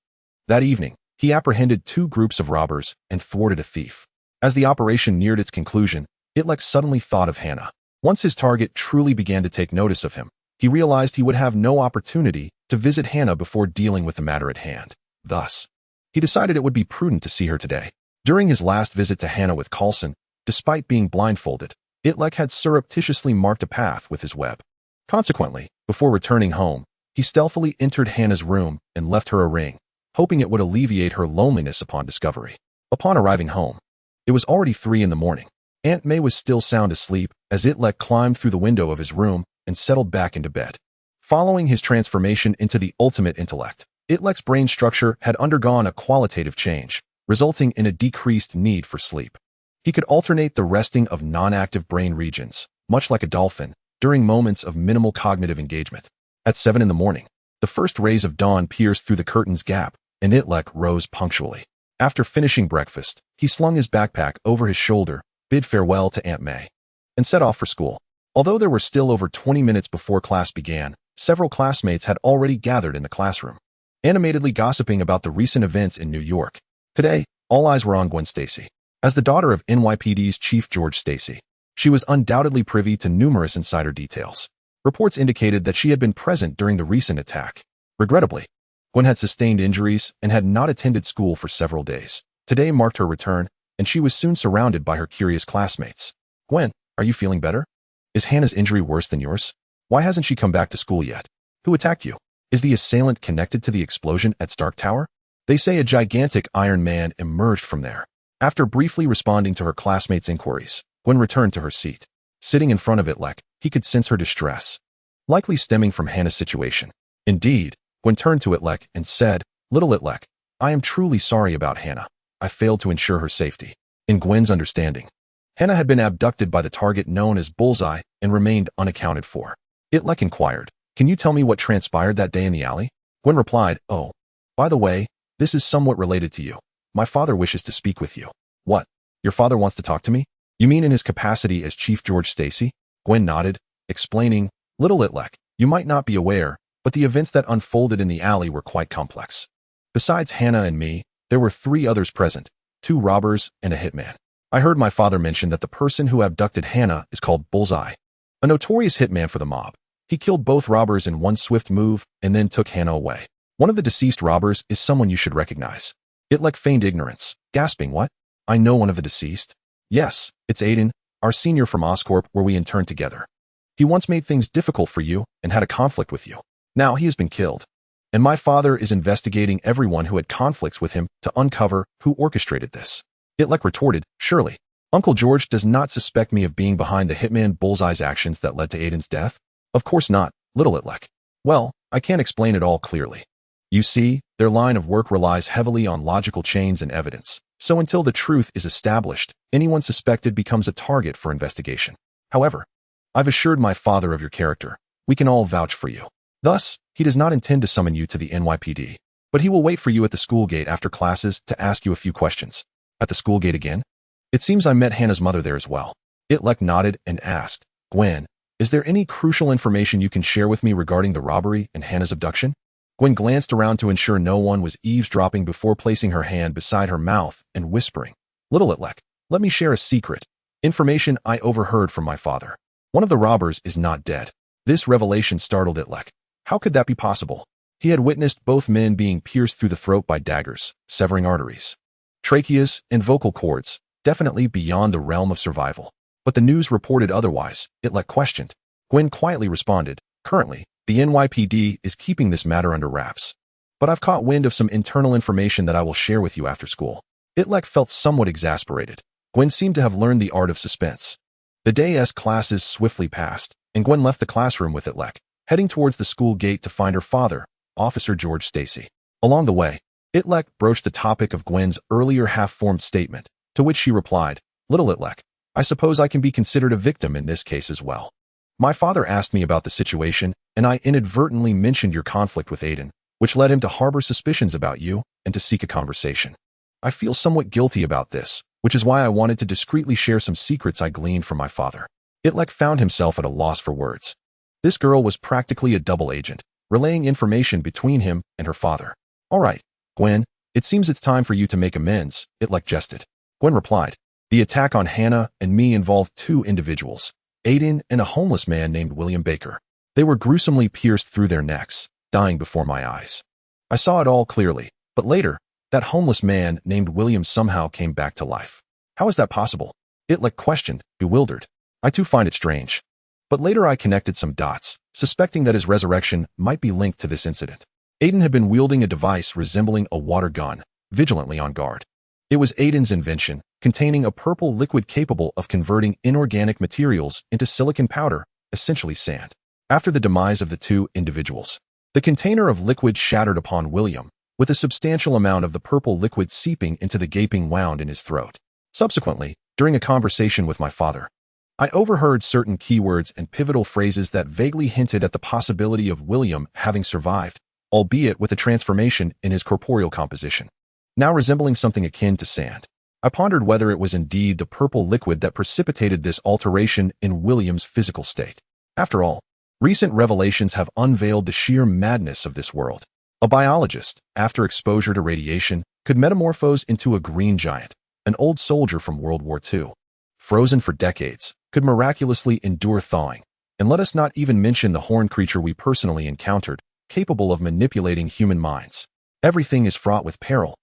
Speaker 1: That evening, he apprehended two groups of robbers and thwarted a thief. As the operation neared its conclusion, Itrek suddenly thought of Hannah. Once his target truly began to take notice of him, he realized he would have no opportunity to visit Hannah before dealing with the matter at hand. Thus, he decided it would be prudent to see her today. During his last visit to Hannah with Coulson, despite being blindfolded, Itrek had surreptitiously marked a path with his web. Consequently, before returning home, he stealthily entered Hannah's room and left her a ring, hoping it would alleviate her loneliness upon discovery. Upon arriving home, it was already 3 in the morning. Aunt May was still sound asleep as Itrek climbed through the window of his room and settled back into bed. Following his transformation into the ultimate intellect, Itlek's brain structure had undergone a qualitative change, resulting in a decreased need for sleep. He could alternate the resting of non-active brain regions, much like a dolphin, during moments of minimal cognitive engagement. At 7 in the morning, the first rays of dawn pierced through the curtain's gap, and Itrek rose punctually. After finishing breakfast, he slung his backpack over his shoulder, bid farewell to Aunt May, and set off for school. Although there were still over 20 minutes before class began, several classmates had already gathered in the classroom, animatedly gossiping about the recent events in New York. Today, all eyes were on Gwen Stacy. As the daughter of NYPD's Chief George Stacy, she was undoubtedly privy to numerous insider details. Reports indicated that she had been present during the recent attack. Regrettably, Gwen had sustained injuries and had not attended school for several days. Today marked her return, and she was soon surrounded by her curious classmates. "Gwen, are you feeling better? Is Hannah's injury worse than yours? Why hasn't she come back to school yet? Who attacked you? Is the assailant connected to the explosion at Stark Tower? They say a gigantic Iron Man emerged from there." After briefly responding to her classmates' inquiries, Gwen returned to her seat. Sitting in front of Itrek, he could sense her distress, likely stemming from Hannah's situation. Indeed, Gwen turned to Itrek and said, "Little Itrek, I am truly sorry about Hannah. I failed to ensure her safety." In Gwen's understanding, Hannah had been abducted by the target known as Bullseye and remained unaccounted for. Itrek inquired, "Can you tell me what transpired that day in the alley?" Gwen replied, "Oh, by the way, this is somewhat related to you. My father wishes to speak with you." "What? Your father wants to talk to me? You mean in his capacity as Chief George Stacy?" Gwen nodded, explaining, "Little Itrek, you might not be aware, but the events that unfolded in the alley were quite complex. Besides Hannah and me, there were 3 others present, 2 robbers and a hitman. I heard my father mention that the person who abducted Hannah is called Bullseye, a notorious hitman for the mob. He killed both robbers in one swift move and then took Hannah away. One of the deceased robbers is someone you should recognize." Itrek feigned ignorance, gasping, "What? I know one of the deceased?" "Yes, it's Aiden, our senior from Oscorp where we interned together. He once made things difficult for you and had a conflict with you. Now he has been killed. And my father is investigating everyone who had conflicts with him to uncover who orchestrated this." Itrek retorted, "Surely, Uncle George does not suspect me of being behind the hitman Bullseye's actions that led to Aiden's death?" "Of course not, little Itrek. Well, I can't explain it all clearly. You see, their line of work relies heavily on logical chains and evidence, so until the truth is established, anyone suspected becomes a target for investigation. However, I've assured my father of your character. We can all vouch for you. Thus, he does not intend to summon you to the NYPD, but he will wait for you at the school gate after classes to ask you a few questions." "At the school gate again? It seems I met Hannah's mother there as well." Itrek nodded and asked, "Gwen, is there any crucial information you can share with me regarding the robbery and Hannah's abduction?" Gwen glanced around to ensure no one was eavesdropping before placing her hand beside her mouth and whispering, "Little Itrek, let me share a secret. Information I overheard from my father. One of the robbers is not dead." This revelation startled Itrek. How could that be possible? He had witnessed both men being pierced through the throat by daggers, severing arteries, tracheas, and vocal cords, definitely beyond the realm of survival. But the news reported otherwise, Itrek questioned. Gwen quietly responded, "Currently, the NYPD is keeping this matter under wraps. But I've caught wind of some internal information that I will share with you after school." Itrek felt somewhat exasperated. Gwen seemed to have learned the art of suspense. The day's classes swiftly passed, and Gwen left the classroom with Itrek, heading towards the school gate to find her father, Officer George Stacy. Along the way, Itrek broached the topic of Gwen's earlier half-formed statement, to which she replied, "Little Itrek, I suppose I can be considered a victim in this case as well. My father asked me about the situation, and I inadvertently mentioned your conflict with Aiden, which led him to harbor suspicions about you and to seek a conversation. I feel somewhat guilty about this, which is why I wanted to discreetly share some secrets I gleaned from my father." Itrek found himself at a loss for words. This girl was practically a double agent, relaying information between him and her father. "All right, Gwen, it seems it's time for you to make amends," Itrek jested. Gwen replied, "The attack on Hannah and me involved 2 individuals, Aiden and a homeless man named William Baker. They were gruesomely pierced through their necks, dying before my eyes. I saw it all clearly, but later, that homeless man named William somehow came back to life. How is that possible?" Itrek questioned, bewildered. "I too find it strange. But later I connected some dots, suspecting that his resurrection might be linked to this incident. Aiden had been wielding a device resembling a water gun, vigilantly on guard. It was Aiden's invention, containing a purple liquid capable of converting inorganic materials into silicon powder, essentially sand. After the demise of the 2 individuals, the container of liquid shattered upon William, with a substantial amount of the purple liquid seeping into the gaping wound in his throat. Subsequently, during a conversation with my father, I overheard certain keywords and pivotal phrases that vaguely hinted at the possibility of William having survived, albeit with a transformation in his corporeal composition, now resembling something akin to sand. I pondered whether it was indeed the purple liquid that precipitated this alteration in William's physical state. After all, recent revelations have unveiled the sheer madness of this world. A biologist, after exposure to radiation, could metamorphose into a green giant, an old soldier from World War II. Frozen for decades, could miraculously endure thawing. And let us not even mention the horned creature we personally encountered, capable of manipulating human minds. Everything is fraught with peril.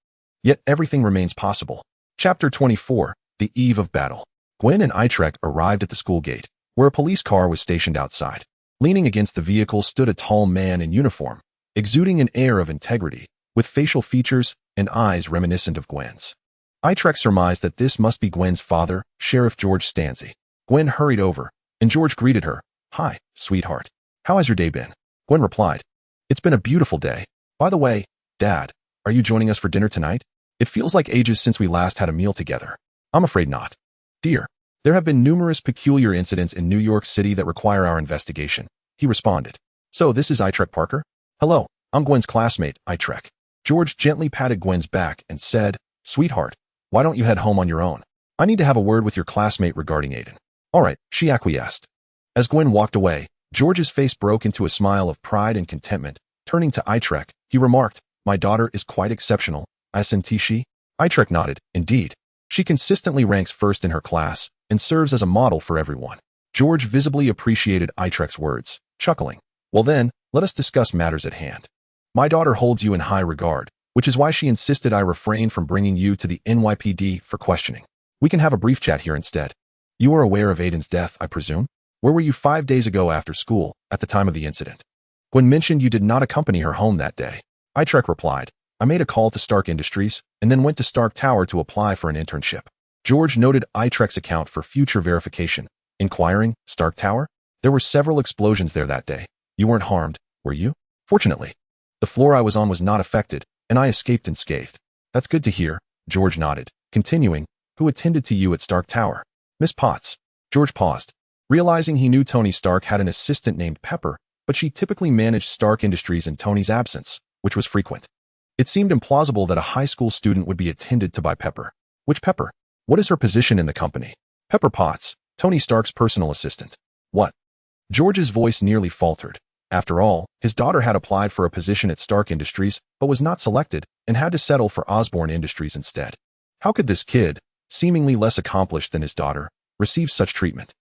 Speaker 1: Yet everything remains possible. Chapter 24, The Eve of Battle. Gwen and Itrek arrived at the school gate, where a police car was stationed outside. Leaning against the vehicle stood a tall man in uniform, exuding an air of integrity, with facial features and eyes reminiscent of Gwen's. Itrek surmised that this must be Gwen's father, Sheriff George Stanzi. Gwen hurried over, and George greeted her. "Hi, sweetheart. How has your day been?" Gwen replied, "It's been a beautiful day. By the way, Dad, are you joining us for dinner tonight? It feels like ages since we last had a meal together." "I'm afraid not. Dear, there have been numerous peculiar incidents in New York City that require our investigation," he responded. "So this is Itrek Parker?" "Hello, I'm Gwen's classmate, Itrek." George gently patted Gwen's back and said, "Sweetheart, why don't you head home on your own? I need to have a word with your classmate regarding Aiden." "All right," she acquiesced. As Gwen walked away, George's face broke into a smile of pride and contentment. Turning to Itrek, he remarked, "My daughter is quite exceptional, isn't she?" Itrek nodded. "Indeed. She consistently ranks first in her class and serves as a model for everyone." George visibly appreciated Itrek's words, chuckling. "Well then, let us discuss matters at hand. My daughter holds you in high regard, which is why she insisted I refrain from bringing you to the NYPD for questioning. We can have a brief chat here instead. You are aware of Aiden's death, I presume? Where were you 5 days ago after school, at the time of the incident?" Gwen mentioned you did not accompany her home that day. Itrek replied, "I made a call to Stark Industries and then went to Stark Tower to apply for an internship." George noted Itrek's account for future verification, inquiring, "Stark Tower? There were several explosions there that day. You weren't harmed, were you?" "Fortunately. The floor I was on was not affected, and I escaped unscathed." "That's good to hear," George nodded, continuing, "Who attended to you at Stark Tower?" "Miss Potts." George paused, realizing he knew Tony Stark had an assistant named Pepper, but she typically managed Stark Industries in Tony's absence, which was frequent. It seemed implausible that a high school student would be attended to by Pepper. "Which Pepper? What is her position in the company?" "Pepper Potts, Tony Stark's personal assistant." "What?" George's voice nearly faltered. After all, his daughter had applied for a position at Stark Industries, but was not selected and had to settle for Osborne Industries instead. How could this kid, seemingly less accomplished than his daughter, receive such treatment?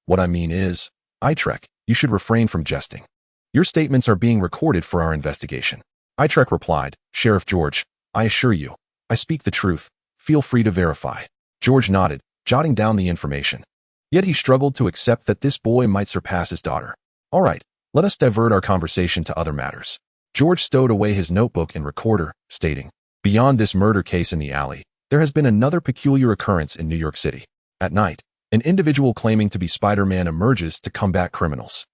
Speaker 1: What I mean is, Itrek, you should refrain from jesting. Your statements are being recorded for our investigation." Itrek replied, "Sheriff George, I assure you, I speak the truth. Feel free to verify." George nodded, jotting down the information. Yet he struggled to accept that this boy might surpass his daughter. "All right, let us divert our conversation to other matters." George stowed away his notebook and recorder, stating, "Beyond this murder case in the alley, there has been another peculiar occurrence in New York City. At night, an individual claiming to be Spider-Man emerges to combat criminals.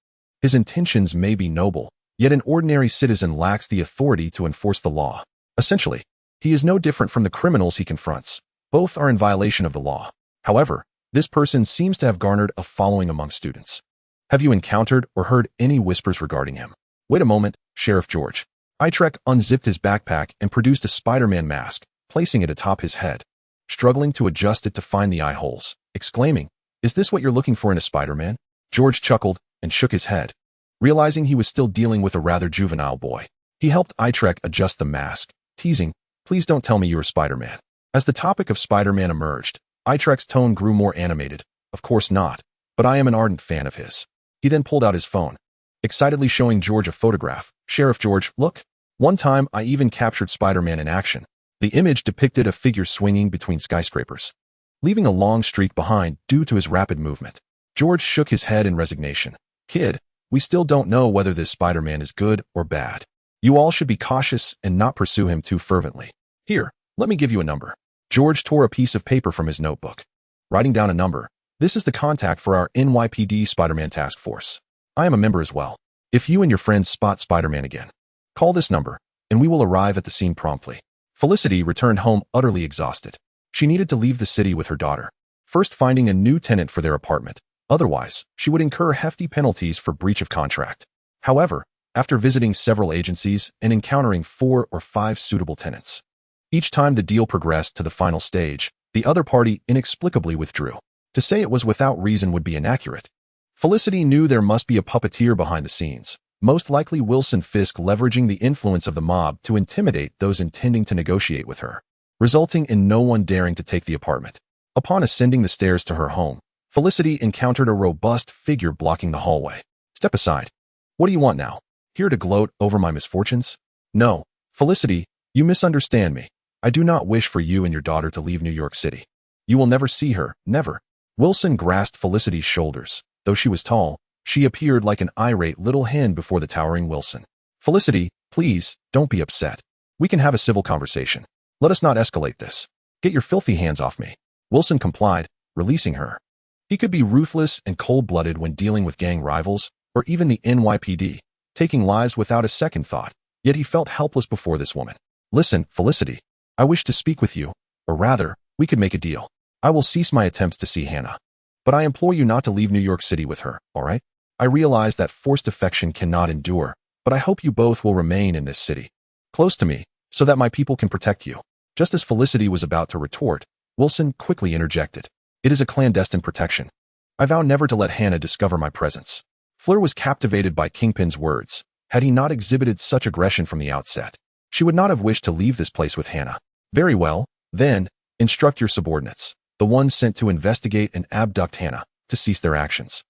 Speaker 1: His intentions may be noble, yet an ordinary citizen lacks the authority to enforce the law. Essentially, he is no different from the criminals he confronts. Both are in violation of the law. However, this person seems to have garnered a following among students. Have you encountered or heard any whispers regarding him?" "Wait a moment, Sheriff George." Itrek unzipped his backpack and produced a Spider-Man mask, placing it atop his head, struggling to adjust it to find the eye holes, exclaiming, "Is this what you're looking for in a Spider-Man?" George chuckled and shook his head, realizing he was still dealing with a rather juvenile boy. He helped Itrek adjust the mask, teasing, "Please don't tell me you're Spider-Man." As the topic of Spider-Man emerged, Itrek's tone grew more animated. "Of course not, but I am an ardent fan of his." He then pulled out his phone, excitedly showing George a photograph. "Sheriff George, look. One time I even captured Spider-Man in action." The image depicted a figure swinging between skyscrapers, leaving a long streak behind due to his rapid movement. George shook his head in resignation. "Kid, we still don't know whether this Spider-Man is good or bad. You all should be cautious and not pursue him too fervently. Here, let me give you a number." George tore a piece of paper from his notebook, writing down a number. "This is the contact for our NYPD Spider-Man task force. I am a member as well. If you and your friends spot Spider-Man again, call this number, and we will arrive at the scene promptly." Felicity returned home utterly exhausted. She needed to leave the city with her daughter, first finding a new tenant for their apartment. Otherwise, she would incur hefty penalties for breach of contract. However, after visiting several agencies and encountering 4 or 5 suitable tenants, each time the deal progressed to the final stage, the other party inexplicably withdrew. To say it was without reason would be inaccurate. Felicity knew there must be a puppeteer behind the scenes, most likely Wilson Fisk, leveraging the influence of the mob to intimidate those intending to negotiate with her, resulting in no one daring to take the apartment. Upon ascending the stairs to her home, Felicity encountered a robust figure blocking the hallway. "Step aside. What do you want now? Here to gloat over my misfortunes?" "No, Felicity, you misunderstand me. I do not wish for you and your daughter to leave New York City. You will never see her, never." Wilson grasped Felicity's shoulders. Though she was tall, she appeared like an irate little hen before the towering Wilson. "Felicity, please, don't be upset. We can have a civil conversation. Let us not escalate this. Get your filthy hands off me." Wilson complied, releasing her. He could be ruthless and cold-blooded when dealing with gang rivals, or even the NYPD, taking lives without a second thought, yet he felt helpless before this woman. "Listen, Felicity, I wish to speak with you, or rather, we could make a deal. I will cease my attempts to see Hannah, but I implore you not to leave New York City with her, all right? I realize that forced affection cannot endure, but I hope you both will remain in this city, close to me, so that my people can protect you." Just as Felicity was about to retort, Wilson quickly interjected. "It is a clandestine protection. I vow never to let Hannah discover my presence. Fleur was captivated by Kingpin's words. Had he not exhibited such aggression from the outset, she would not have wished to leave this place with Hannah. Very well, then, instruct your subordinates, the ones sent to investigate and abduct Hannah, to cease their actions.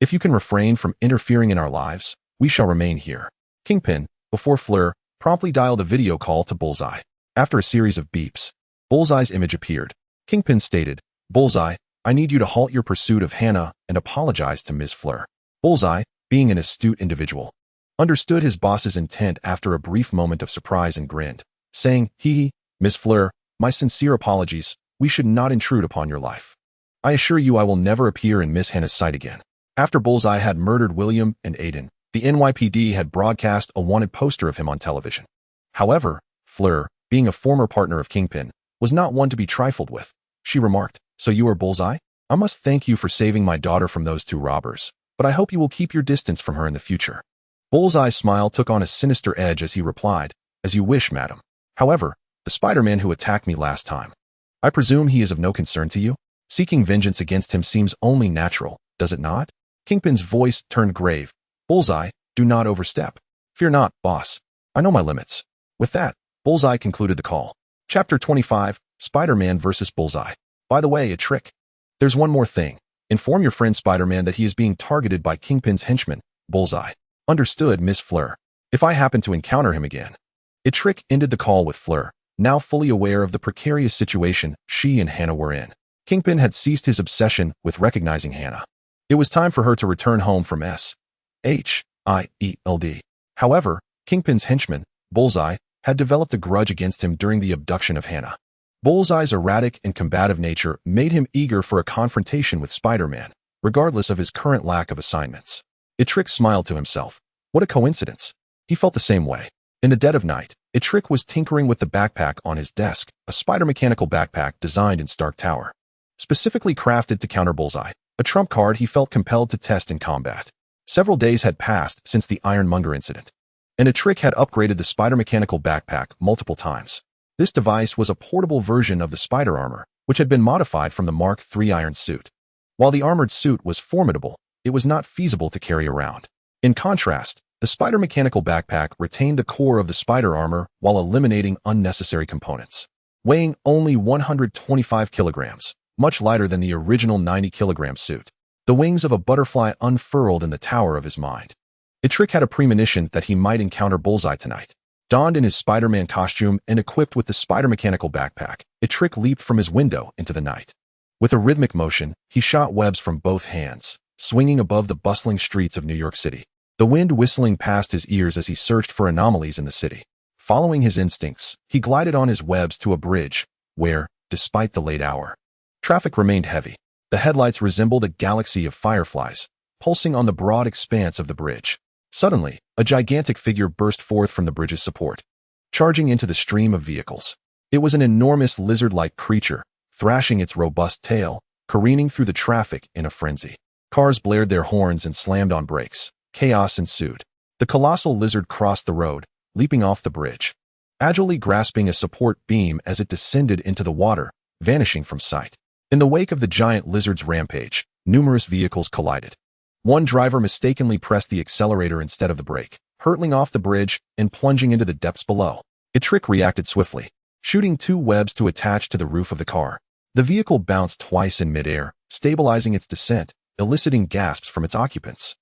Speaker 1: If you can refrain from interfering in our lives, we shall remain here. Kingpin, before Fleur, promptly dialed a video call to Bullseye. After a series of beeps, Bullseye's image appeared. Kingpin stated, "Bullseye, I need you to halt your pursuit of Hannah and apologize to Ms. Fleur." Bullseye, being an astute individual, understood his boss's intent after a brief moment of surprise and grinned, saying, "Hee, Miss Fleur, my sincere apologies, we should not intrude upon your life. I assure you I will never appear in Miss Hannah's sight again." After Bullseye had murdered William and Aiden, the NYPD had broadcast a wanted poster of him on television. However, Fleur, being a former partner of Kingpin, was not one to be trifled with. She remarked, "So you are Bullseye? I must thank you for saving my daughter from those two robbers, but I hope you will keep your distance from her in the future." Bullseye's smile took on a sinister edge as he replied, "As you wish, madam. However, the Spider-Man who attacked me last time, I presume he is of no concern to you? Seeking vengeance against him seems only natural, does it not?" Kingpin's voice turned grave. "Bullseye, do not overstep." "Fear not, boss. I know my limits." With that, Bullseye concluded the call. Chapter 25, Spider-Man vs. Bullseye. By the way, Itrek, there's one more thing. Inform your friend Spider-Man that he is being targeted by Kingpin's henchman, Bullseye. Understood, Miss Fleur. If I happen to encounter him again. Itrek ended the call with Fleur, now fully aware of the precarious situation she and Hannah were in. Kingpin had ceased his obsession with recognizing Hannah. It was time for her to return home from S.H.I.E.L.D. However, Kingpin's henchman, Bullseye, had developed a grudge against him during the abduction of Hannah. Bullseye's erratic and combative nature made him eager for a confrontation with Spider-Man, regardless of his current lack of assignments. Itrek smiled to himself. What a coincidence. He felt the same way. In the dead of night, Itrek was tinkering with the backpack on his desk, a spider-mechanical backpack designed in Stark Tower. Specifically crafted to counter Bullseye, a trump card he felt compelled to test in combat. Several days had passed since the Ironmonger incident, and Itrek had upgraded the spider-mechanical backpack multiple times. This device was a portable version of the spider armor, which had been modified from the Mark III iron suit. While the armored suit was formidable, it was not feasible to carry around. In contrast, the spider mechanical backpack retained the core of the spider armor while eliminating unnecessary components. Weighing only 125 kilograms, much lighter than the original 90-kilogram suit, the wings of a butterfly unfurled in the tower of his mind. Itrek had a premonition that he might encounter Bullseye tonight. Donned in his Spider-Man costume and equipped with the spider-mechanical backpack, Itrek leaped from his window into the night. With a rhythmic motion, he shot webs from both hands, swinging above the bustling streets of New York City, the wind whistling past his ears as he searched for anomalies in the city. Following his instincts, he glided on his webs to a bridge, where, despite the late hour, traffic remained heavy. The headlights resembled a galaxy of fireflies, pulsing on the broad expanse of the bridge. Suddenly, a gigantic figure burst forth from the bridge's support, charging into the stream of vehicles. It was an enormous lizard-like creature, thrashing its robust tail, careening through the traffic in a frenzy. Cars blared their horns and slammed on brakes. Chaos ensued. The colossal lizard crossed the road, leaping off the bridge, agilely grasping a support beam as it descended into the water, vanishing from sight. In the wake of the giant lizard's rampage, numerous vehicles collided. One driver mistakenly pressed the accelerator instead of the brake, hurtling off the bridge and plunging into the depths below. Itrek reacted swiftly, shooting two webs to attach to the roof of the car. The vehicle bounced twice in midair, stabilizing its descent, eliciting gasps from its occupants.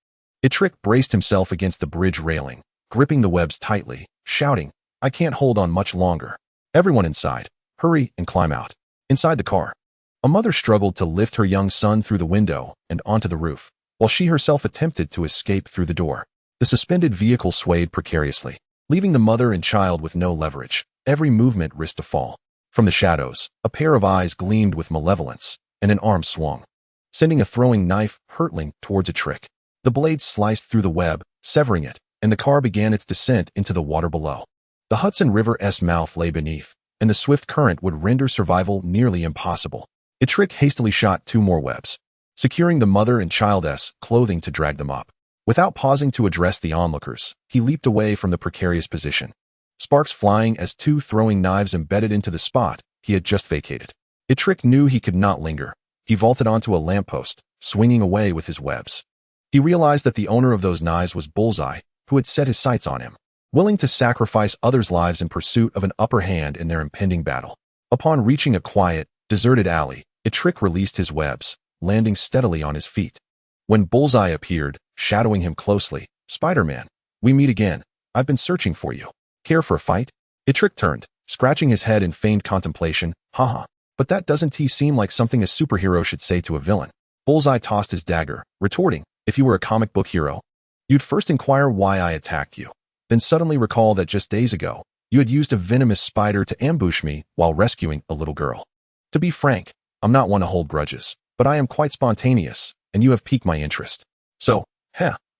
Speaker 1: Itrek braced himself against the bridge railing, gripping the webs tightly, shouting, "I can't hold on much longer. Everyone inside, hurry and climb out." Inside the car, a mother struggled to lift her young son through the window and onto the roof, while she herself attempted to escape through the door. The suspended vehicle swayed precariously, leaving the mother and child with no leverage. Every movement risked a fall. From the shadows, a pair of eyes gleamed with malevolence, and an arm swung, sending a throwing knife hurtling towards Itrek. The blade sliced through the web, severing it, and the car began its descent into the water below. The Hudson River's mouth lay beneath, and the swift current would render survival nearly impossible. Itrek hastily shot two more webs, securing the mother and child's clothing to drag them up. Without pausing to address the onlookers, he leaped away from the precarious position, sparks flying as two throwing knives embedded into the spot he had just vacated. Itrek knew he could not linger. He vaulted onto a lamppost, swinging away with his webs. He realized that the owner of those knives was Bullseye, who had set his sights on him, willing to sacrifice others' lives in pursuit of an upper hand in their impending battle. Upon reaching a quiet, deserted alley, Itrek released his webs, landing steadily on his feet. When Bullseye appeared, shadowing him closely, "Spider-Man, we meet again. I've been searching for you. Care for a fight?" Itrek turned, scratching his head in feigned contemplation. Haha. But that doesn't seem like something a superhero should say to a villain. Bullseye tossed his dagger, retorting, "If you were a comic book hero, you'd first inquire why I attacked you, then suddenly recall that just days ago, you had used a venomous spider to ambush me while rescuing a little girl. To be frank, I'm not one to hold grudges, but I am quite spontaneous, and you have piqued my interest. So,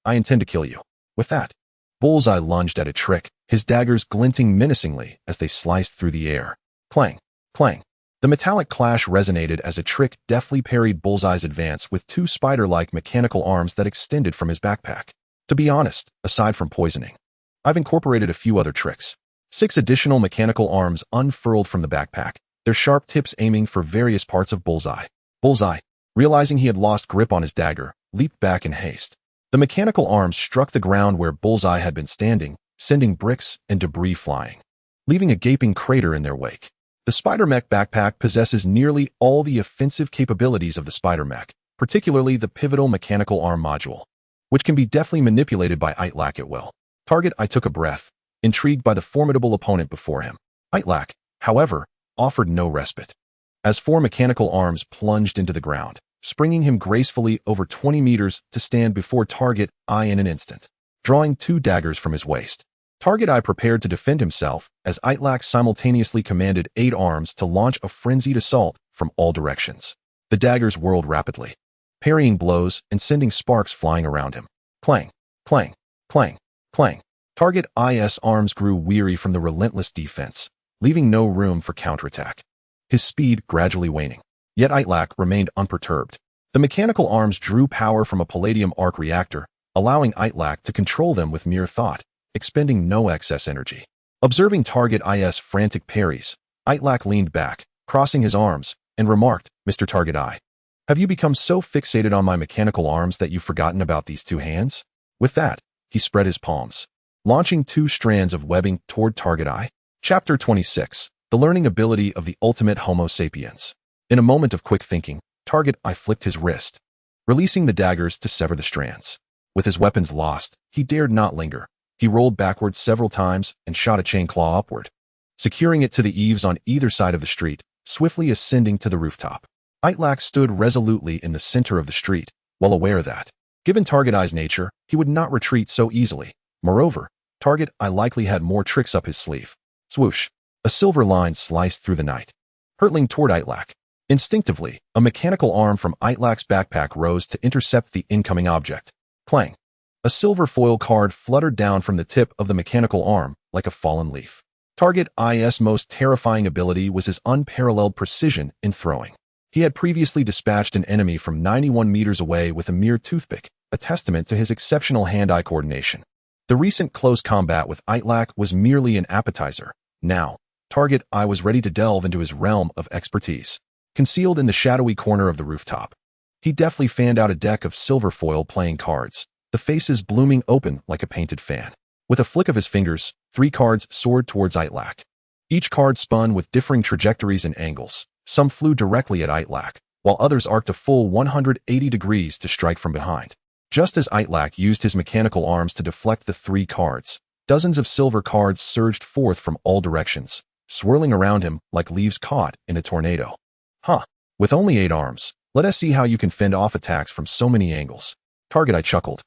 Speaker 1: I intend to kill you." With that, Bullseye lunged at Itrek, his daggers glinting menacingly as they sliced through the air. Clang, clang. The metallic clash resonated as Itrek deftly parried Bullseye's advance with two spider-like mechanical arms that extended from his backpack. To be honest, aside from poisoning, I've incorporated a few other tricks. 6 additional mechanical arms unfurled from the backpack, their sharp tips aiming for various parts of Bullseye. Bullseye, realizing he had lost grip on his dagger, leaped back in haste. The mechanical arms struck the ground where Bullseye had been standing, sending bricks and debris flying, leaving a gaping crater in their wake. The Spider-Mech backpack possesses nearly all the offensive capabilities of the Spider-Mech, particularly the pivotal mechanical arm module, which can be deftly manipulated by Itrek at will. Target I took a breath, intrigued by the formidable opponent before him. Itrek, however, offered no respite. As 4 mechanical arms plunged into the ground, springing him gracefully over 20 meters to stand before Target I in an instant, drawing 2 daggers from his waist. Target I prepared to defend himself as Itrek simultaneously commanded 8 arms to launch a frenzied assault from all directions. The daggers whirled rapidly, parrying blows and sending sparks flying around him. Clang, clang, clang, clang. Target I's arms grew weary from the relentless defense, leaving no room for counterattack, his speed gradually waning. Yet Itrek remained unperturbed. The mechanical arms drew power from a palladium arc reactor, allowing Itrek to control them with mere thought, expending no excess energy. Observing Target I's frantic parries, Itrek leaned back, crossing his arms, and remarked, "Mr. Target I, have you become so fixated on my mechanical arms that you've forgotten about these 2 hands?" With that, he spread his palms, launching 2 strands of webbing toward Target I. Chapter 26. The Learning Ability of the Ultimate Homo Sapiens. In a moment of quick thinking, Target I flicked his wrist, releasing the daggers to sever the strands. With his weapons lost, he dared not linger. He rolled backwards several times and shot a chain claw upward, securing it to the eaves on either side of the street, swiftly ascending to the rooftop. Itrek stood resolutely in the center of the street, well aware that, given Target I's nature, he would not retreat so easily. Moreover, Target I likely had more tricks up his sleeve. Swoosh! A silver line sliced through the night, hurtling toward Itrek. Instinctively, a mechanical arm from Itrek's backpack rose to intercept the incoming object. Clang! A silver foil card fluttered down from the tip of the mechanical arm like a fallen leaf. Target I's most terrifying ability was his unparalleled precision in throwing. He had previously dispatched an enemy from 91 meters away with a mere toothpick, a testament to his exceptional hand-eye coordination. The recent close combat with Itrek was merely an appetizer. Now, Target I was ready to delve into his realm of expertise. Concealed in the shadowy corner of the rooftop, he deftly fanned out a deck of silver foil playing cards, the faces blooming open like a painted fan. With a flick of his fingers, 3 cards soared towards Itrek. Each card spun with differing trajectories and angles. Some flew directly at Itrek, while others arced a full 180 degrees to strike from behind. Just as Itrek used his mechanical arms to deflect the 3 cards, dozens of silver cards surged forth from all directions, swirling around him like leaves caught in a tornado. With only 8 arms, let us see how you can fend off attacks from so many angles. Target I chuckled.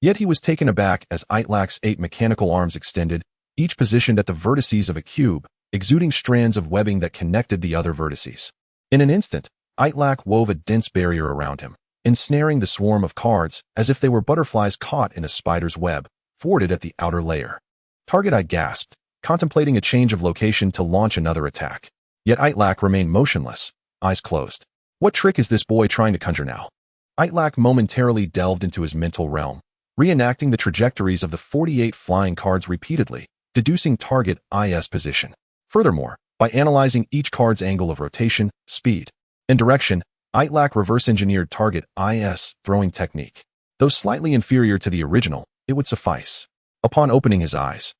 Speaker 1: Yet he was taken aback as Itrek's 8 mechanical arms extended, each positioned at the vertices of a cube, exuding strands of webbing that connected the other vertices. In an instant, Itrek wove a dense barrier around him, ensnaring the swarm of cards as if they were butterflies caught in a spider's web, thwarted at the outer layer. Target I gasped, contemplating a change of location to launch another attack. Yet Itrek remained motionless, eyes closed. What trick is this boy trying to conjure now? Itrek momentarily delved into his mental realm, reenacting the trajectories of the 48 flying cards repeatedly, deducing Target I's position. Furthermore, by analyzing each card's angle of rotation, speed, and direction, Itrek reverse-engineered target IS throwing technique. Though slightly inferior to the original, it would suffice. Upon opening his eyes,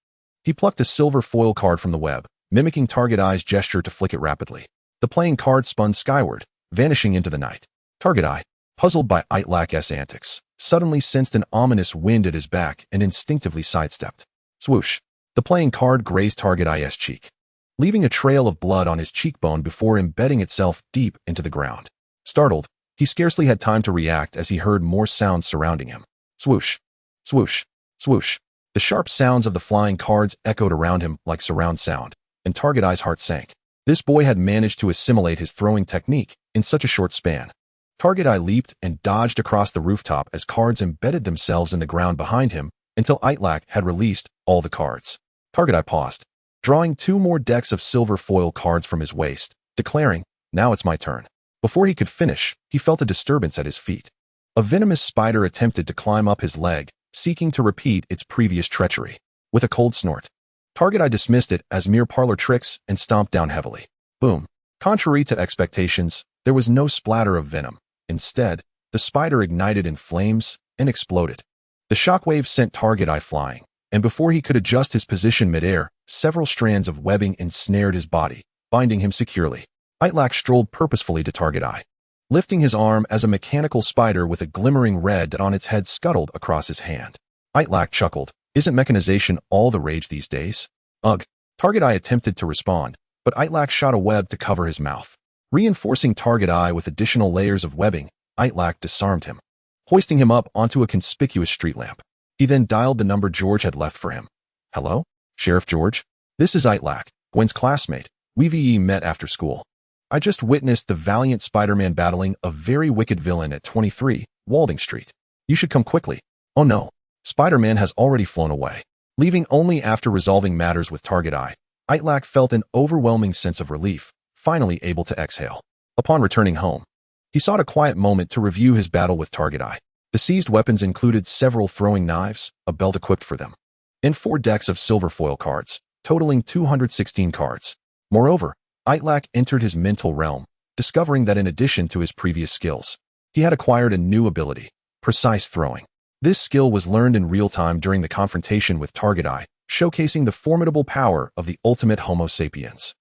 Speaker 1: he plucked a silver foil card from the web, mimicking Target Eye's gesture to flick it rapidly. The playing card spun skyward, vanishing into the night. Target Eye, puzzled by Itrek's antics, suddenly sensed an ominous wind at his back and instinctively sidestepped. Swoosh! The playing card grazed Target Eye's cheek, leaving a trail of blood on his cheekbone before embedding itself deep into the ground. Startled, he scarcely had time to react as he heard more sounds surrounding him. Swoosh! Swoosh! Swoosh! The sharp sounds of the flying cards echoed around him like surround sound, and Target Eye's heart sank. This boy had managed to assimilate his throwing technique in such a short span. Target Eye leaped and dodged across the rooftop as cards embedded themselves in the ground behind him until Itrek had released all the cards. Target Eye paused, drawing 2 more decks of silver foil cards from his waist, declaring, "Now it's my turn." Before he could finish, he felt a disturbance at his feet. A venomous spider attempted to climb up his leg, seeking to repeat its previous treachery. With a cold snort, Target Eye dismissed it as mere parlor tricks and stomped down heavily. Boom! Contrary to expectations, there was no splatter of venom. Instead, the spider ignited in flames and exploded. The shockwave sent Target Eye flying, and before he could adjust his position midair, several strands of webbing ensnared his body, binding him securely. Itrek strolled purposefully to Target Eye, lifting his arm as a mechanical spider with a glimmering red dot on its head scuttled across his hand. Itrek chuckled. Isn't mechanization all the rage these days? Ugh. Target Eye attempted to respond, but Itrek shot a web to cover his mouth. Reinforcing Target Eye with additional layers of webbing, Itrek disarmed him, hoisting him up onto a conspicuous street lamp. He then dialed the number George had left for him. Hello? Sheriff George? This is Itrek, Gwen's classmate. We met after school. I just witnessed the valiant Spider-Man battling a very wicked villain at 23 Walding Street. You should come quickly. Oh no. Spider-Man has already flown away. Leaving only after resolving matters with Target Eye, Itrek felt an overwhelming sense of relief, finally able to exhale. Upon returning home, he sought a quiet moment to review his battle with Target Eye. The seized weapons included several throwing knives, a belt equipped for them, and 4 decks of silver foil cards, totaling 216 cards. Moreover, Itrek entered his mental realm, discovering that in addition to his previous skills, he had acquired a new ability, precise throwing. This skill was learned in real time during the confrontation with Target Eye, showcasing the formidable power of the ultimate Homo sapiens.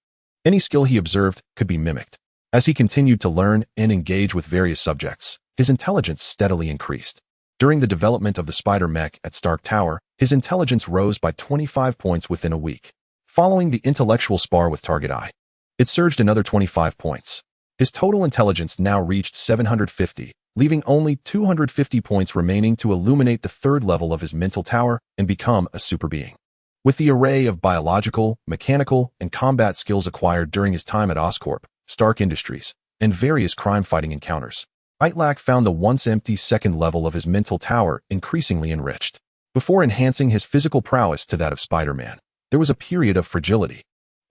Speaker 1: Any skill he observed could be mimicked. As he continued to learn and engage with various subjects, his intelligence steadily increased. During the development of the Spider Mech at Stark Tower, his intelligence rose by 25 points within a week. Following the intellectual spar with Target Eye, it surged another 25 points. His total intelligence now reached 750, leaving only 250 points remaining to illuminate the 3rd level of his mental tower and become a super being. With the array of biological, mechanical, and combat skills acquired during his time at Oscorp, Stark Industries, and various crime-fighting encounters, Itrek found the once-empty 2nd level of his mental tower increasingly enriched. Before enhancing his physical prowess to that of Spider-Man, there was a period of fragility,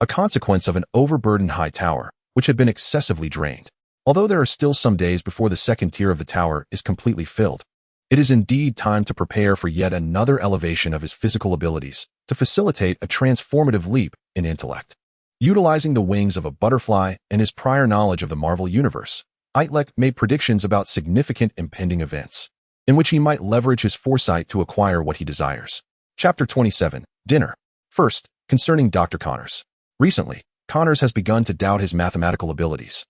Speaker 1: a consequence of an overburdened high tower, which had been excessively drained. Although there are still some days before the 2nd tier of the tower is completely filled, it is indeed time to prepare for yet another elevation of his physical abilities to facilitate a transformative leap in intellect. Utilizing the wings of a butterfly and his prior knowledge of the Marvel Universe, Itrek made predictions about significant impending events, in which he might leverage his foresight to acquire what he desires. Chapter 27, Dinner. First, concerning Dr. Connors. Recently, Connors has begun to doubt his mathematical abilities,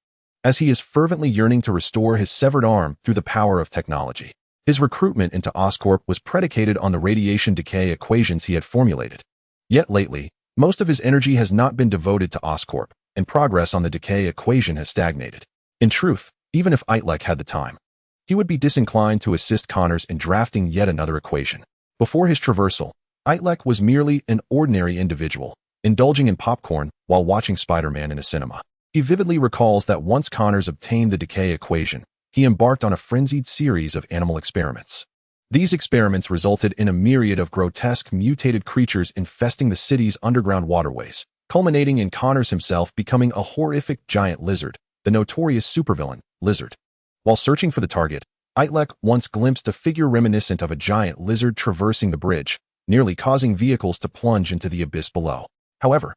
Speaker 1: as he is fervently yearning to restore his severed arm through the power of technology. His recruitment into Oscorp was predicated on the radiation decay equations he had formulated. Yet lately, most of his energy has not been devoted to Oscorp, and progress on the decay equation has stagnated. In truth, even if Itrek had the time, he would be disinclined to assist Connors in drafting yet another equation. Before his traversal, Itrek was merely an ordinary individual, indulging in popcorn while watching Spider-Man in a cinema. He vividly recalls that once Connors obtained the decay equation, he embarked on a frenzied series of animal experiments. These experiments resulted in a myriad of grotesque mutated creatures infesting the city's underground waterways, culminating in Connors himself becoming a horrific giant lizard, the notorious supervillain, Lizard. While searching for the target, Itrek once glimpsed a figure reminiscent of a giant lizard traversing the bridge, nearly causing vehicles to plunge into the abyss below. However,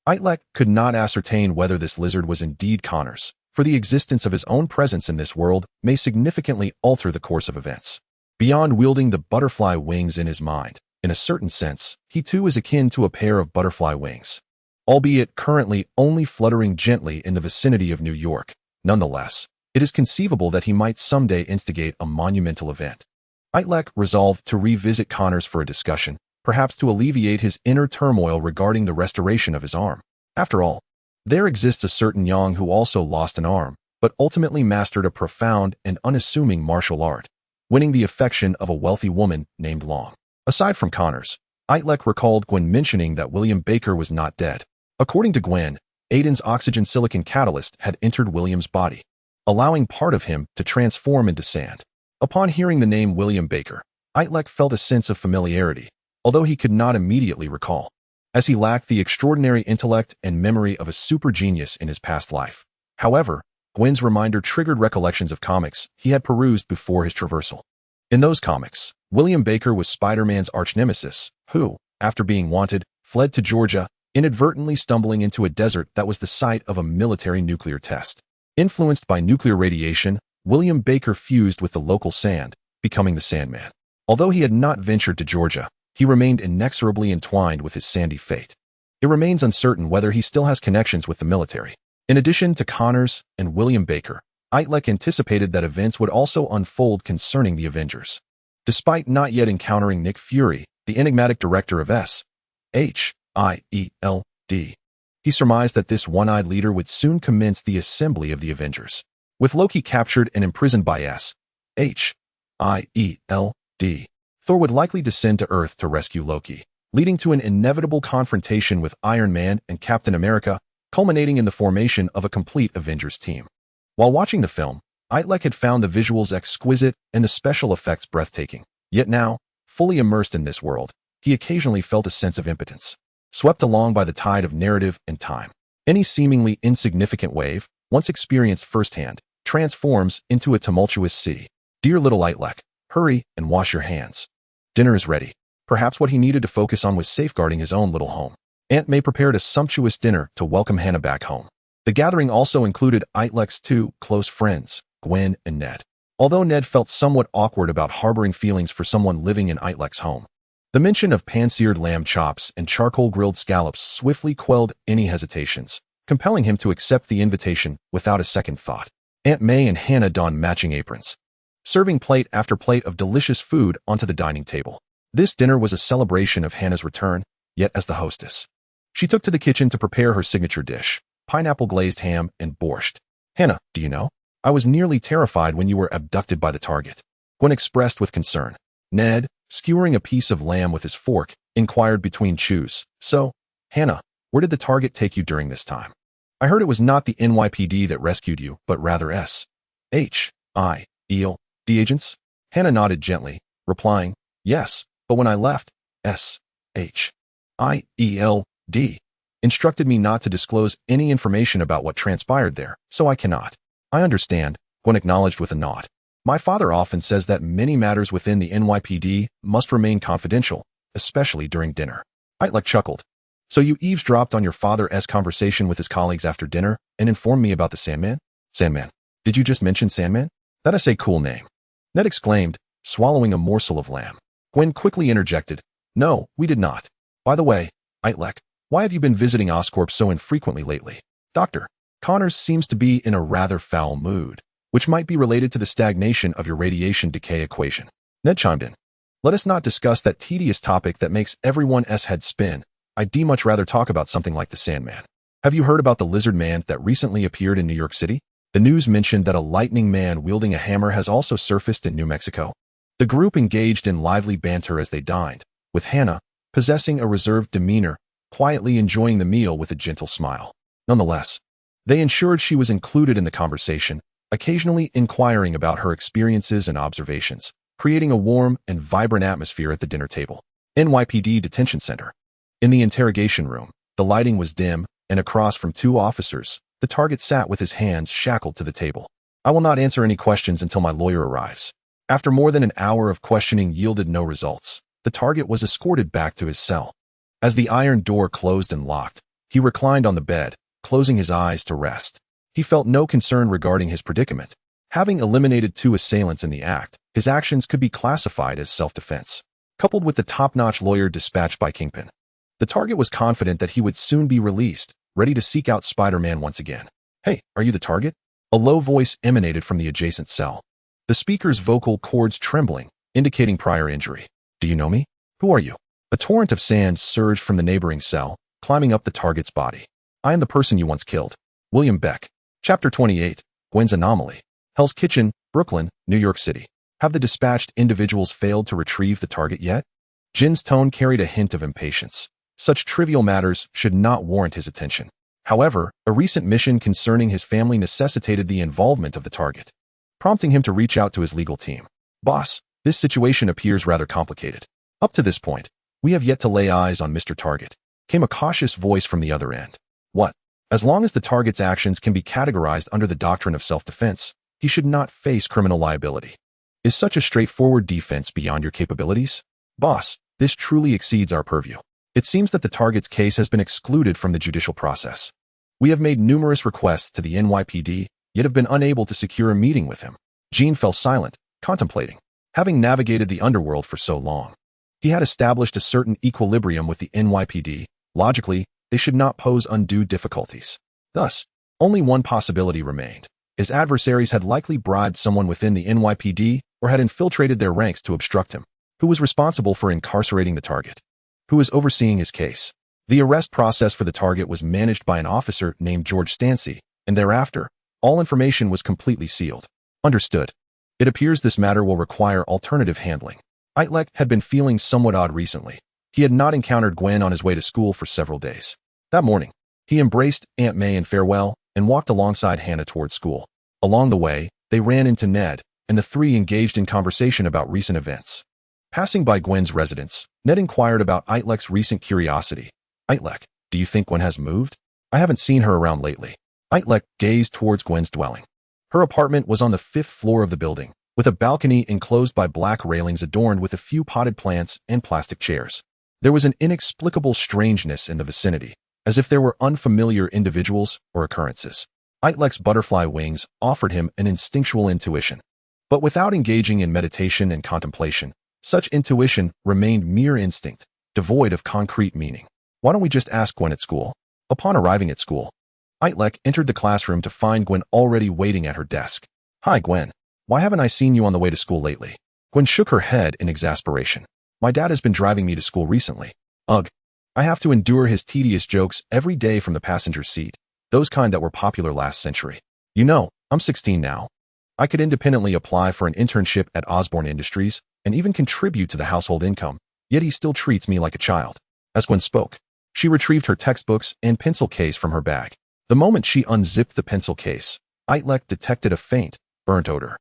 Speaker 1: Itrek could not ascertain whether this lizard was indeed Connors, for the existence of his own presence in this world may significantly alter the course of events. Beyond wielding the butterfly wings in his mind, in a certain sense, he too is akin to a pair of butterfly wings. Albeit currently only fluttering gently in the vicinity of New York, nonetheless, it is conceivable that he might someday instigate a monumental event. Itrek resolved to revisit Connors for a discussion, perhaps to alleviate his inner turmoil regarding the restoration of his arm. After all, there exists a certain Yang who also lost an arm, but ultimately mastered a profound and unassuming martial art, winning the affection of a wealthy woman named Long. Aside from Connors, Itrek recalled Gwen mentioning that William Baker was not dead. According to Gwen, Aiden's oxygen silicon catalyst had entered William's body, allowing part of him to transform into sand. Upon hearing the name William Baker, Itrek felt a sense of familiarity, although he could not immediately recall, as he lacked the extraordinary intellect and memory of a super genius in his past life. However, Gwen's reminder triggered recollections of comics he had perused before his traversal. In those comics, William Baker was Spider-Man's arch-nemesis, who, after being wanted, fled to Georgia, inadvertently stumbling into a desert that was the site of a military nuclear test. Influenced by nuclear radiation, William Baker fused with the local sand, becoming the Sandman. Although he had not ventured to Georgia, he remained inexorably entwined with his sandy fate. It remains uncertain whether he still has connections with the military. In addition to Connors and William Baker, Itrek anticipated that events would also unfold concerning the Avengers. Despite not yet encountering Nick Fury, the enigmatic director of S.H.I.E.L.D, he surmised that this one-eyed leader would soon commence the assembly of the Avengers. With Loki captured and imprisoned by S.H.I.E.L.D, Thor would likely descend to Earth to rescue Loki, leading to an inevitable confrontation with Iron Man and Captain America, culminating in the formation of a complete Avengers team. While watching the film, Itrek had found the visuals exquisite and the special effects breathtaking. Yet now, fully immersed in this world, he occasionally felt a sense of impotence, swept along by the tide of narrative and time. Any seemingly insignificant wave, once experienced firsthand, transforms into a tumultuous sea. Dear little Itrek, hurry and wash your hands. Dinner is ready. Perhaps what he needed to focus on was safeguarding his own little home. Aunt May prepared a sumptuous dinner to welcome Hannah back home. The gathering also included Itrek's two close friends, Gwen and Ned. Although Ned felt somewhat awkward about harboring feelings for someone living in Itrek's home, the mention of pan-seared lamb chops and charcoal-grilled scallops swiftly quelled any hesitations, compelling him to accept the invitation without a second thought. Aunt May and Hannah donned matching aprons, serving plate after plate of delicious food onto the dining table. This dinner was a celebration of Hannah's return, yet as the hostess, she took to the kitchen to prepare her signature dish, pineapple glazed ham and borscht. Hannah, do you know? I was nearly terrified when you were abducted by the target. Gwen expressed with concern. Ned, skewering a piece of lamb with his fork, inquired between chews. So, Hannah, where did the target take you during this time? I heard it was not the NYPD that rescued you, but rather S.H.I.E.L.D agents? Hannah nodded gently, replying, yes, but when I left, S.H.I.E.L.D instructed me not to disclose any information about what transpired there, so I cannot. I understand, Gwen acknowledged with a nod. My father often says that many matters within the NYPD must remain confidential, especially during dinner. Itrek chuckled. So you eavesdropped on your father's conversation with his colleagues after dinner and informed me about the Sandman? Sandman. Did you just mention Sandman? That is a cool name. Ned exclaimed, swallowing a morsel of lamb. Gwen quickly interjected. No, we did not. By the way, Itrek, why have you been visiting Oscorp so infrequently lately? Dr. Connors seems to be in a rather foul mood, which might be related to the stagnation of your radiation decay equation. Ned chimed in. Let us not discuss that tedious topic that makes everyone's head spin. I'd much rather talk about something like the Sandman. Have you heard about the lizard man that recently appeared in New York City? The news mentioned that a lightning man wielding a hammer has also surfaced in New Mexico. The group engaged in lively banter as they dined, with Hannah, possessing a reserved demeanor, quietly enjoying the meal with a gentle smile. Nonetheless, they ensured she was included in the conversation, occasionally inquiring about her experiences and observations, creating a warm and vibrant atmosphere at the dinner table. NYPD Detention Center. In the interrogation room, the lighting was dim, and across from two officers, the target sat with his hands shackled to the table. I will not answer any questions until my lawyer arrives. After more than an hour of questioning yielded no results, the target was escorted back to his cell. As the iron door closed and locked, he reclined on the bed, closing his eyes to rest. He felt no concern regarding his predicament. Having eliminated 2 assailants in the act, his actions could be classified as self-defense. Coupled with the top-notch lawyer dispatched by Kingpin, the target was confident that he would soon be released, ready to seek out Spider-Man once again. "Hey, are you the target?" A low voice emanated from the adjacent cell. The speaker's vocal cords trembling, indicating prior injury. "Do you know me? Who are you?" A torrent of sand surged from the neighboring cell, climbing up the target's body. "I am the person you once killed." William Beck. Chapter 28. Gwen's Anomaly. Hell's Kitchen, Brooklyn, New York City. Have the dispatched individuals failed to retrieve the target yet? Jin's tone carried a hint of impatience. Such trivial matters should not warrant his attention. However, a recent mission concerning his family necessitated the involvement of the target, prompting him to reach out to his legal team. "Boss, this situation appears rather complicated. Up to this point, we have yet to lay eyes on Mr. Target," came a cautious voice from the other end. "What? As long as the target's actions can be categorized under the doctrine of self-defense, he should not face criminal liability. Is such a straightforward defense beyond your capabilities? Boss, this truly exceeds our purview. It seems that the target's case has been excluded from the judicial process. We have made numerous requests to the NYPD, yet have been unable to secure a meeting with him." Jean fell silent, contemplating. Having navigated the underworld for so long, he had established a certain equilibrium with the NYPD. Logically, they should not pose undue difficulties. Thus, only one possibility remained. His adversaries had likely bribed someone within the NYPD or had infiltrated their ranks to obstruct him. Who was responsible for incarcerating the target? Who was overseeing his case? The arrest process for the target was managed by an officer named George Stancy, and thereafter, all information was completely sealed. Understood. It appears this matter will require alternative handling. Itrek had been feeling somewhat odd recently. He had not encountered Gwen on his way to school for several days. That morning, he embraced Aunt May in farewell and walked alongside Hannah towards school. Along the way, they ran into Ned, and the three engaged in conversation about recent events. Passing by Gwen's residence, Ned inquired about Itrek's recent curiosity. "Itrek, do you think Gwen has moved? I haven't seen her around lately." Itrek gazed towards Gwen's dwelling. Her apartment was on the 5th floor of the building, with a balcony enclosed by black railings adorned with a few potted plants and plastic chairs. There was an inexplicable strangeness in the vicinity, as if there were unfamiliar individuals or occurrences. Itrek's butterfly wings offered him an instinctual intuition. But without engaging in meditation and contemplation, such intuition remained mere instinct, devoid of concrete meaning. "Why don't we just ask Gwen at school?" Upon arriving at school, Itrek entered the classroom to find Gwen already waiting at her desk. "Hi, Gwen. Why haven't I seen you on the way to school lately?" Gwen shook her head in exasperation. "My dad has been driving me to school recently. Ugh. I have to endure his tedious jokes every day from the passenger seat, those kind that were popular last century. You know, I'm 16 now. I could independently apply for an internship at Osborne Industries and even contribute to the household income, yet he still treats me like a child." As Gwen spoke, she retrieved her textbooks and pencil case from her bag. The moment she unzipped the pencil case, Itrek detected a faint, burnt odor.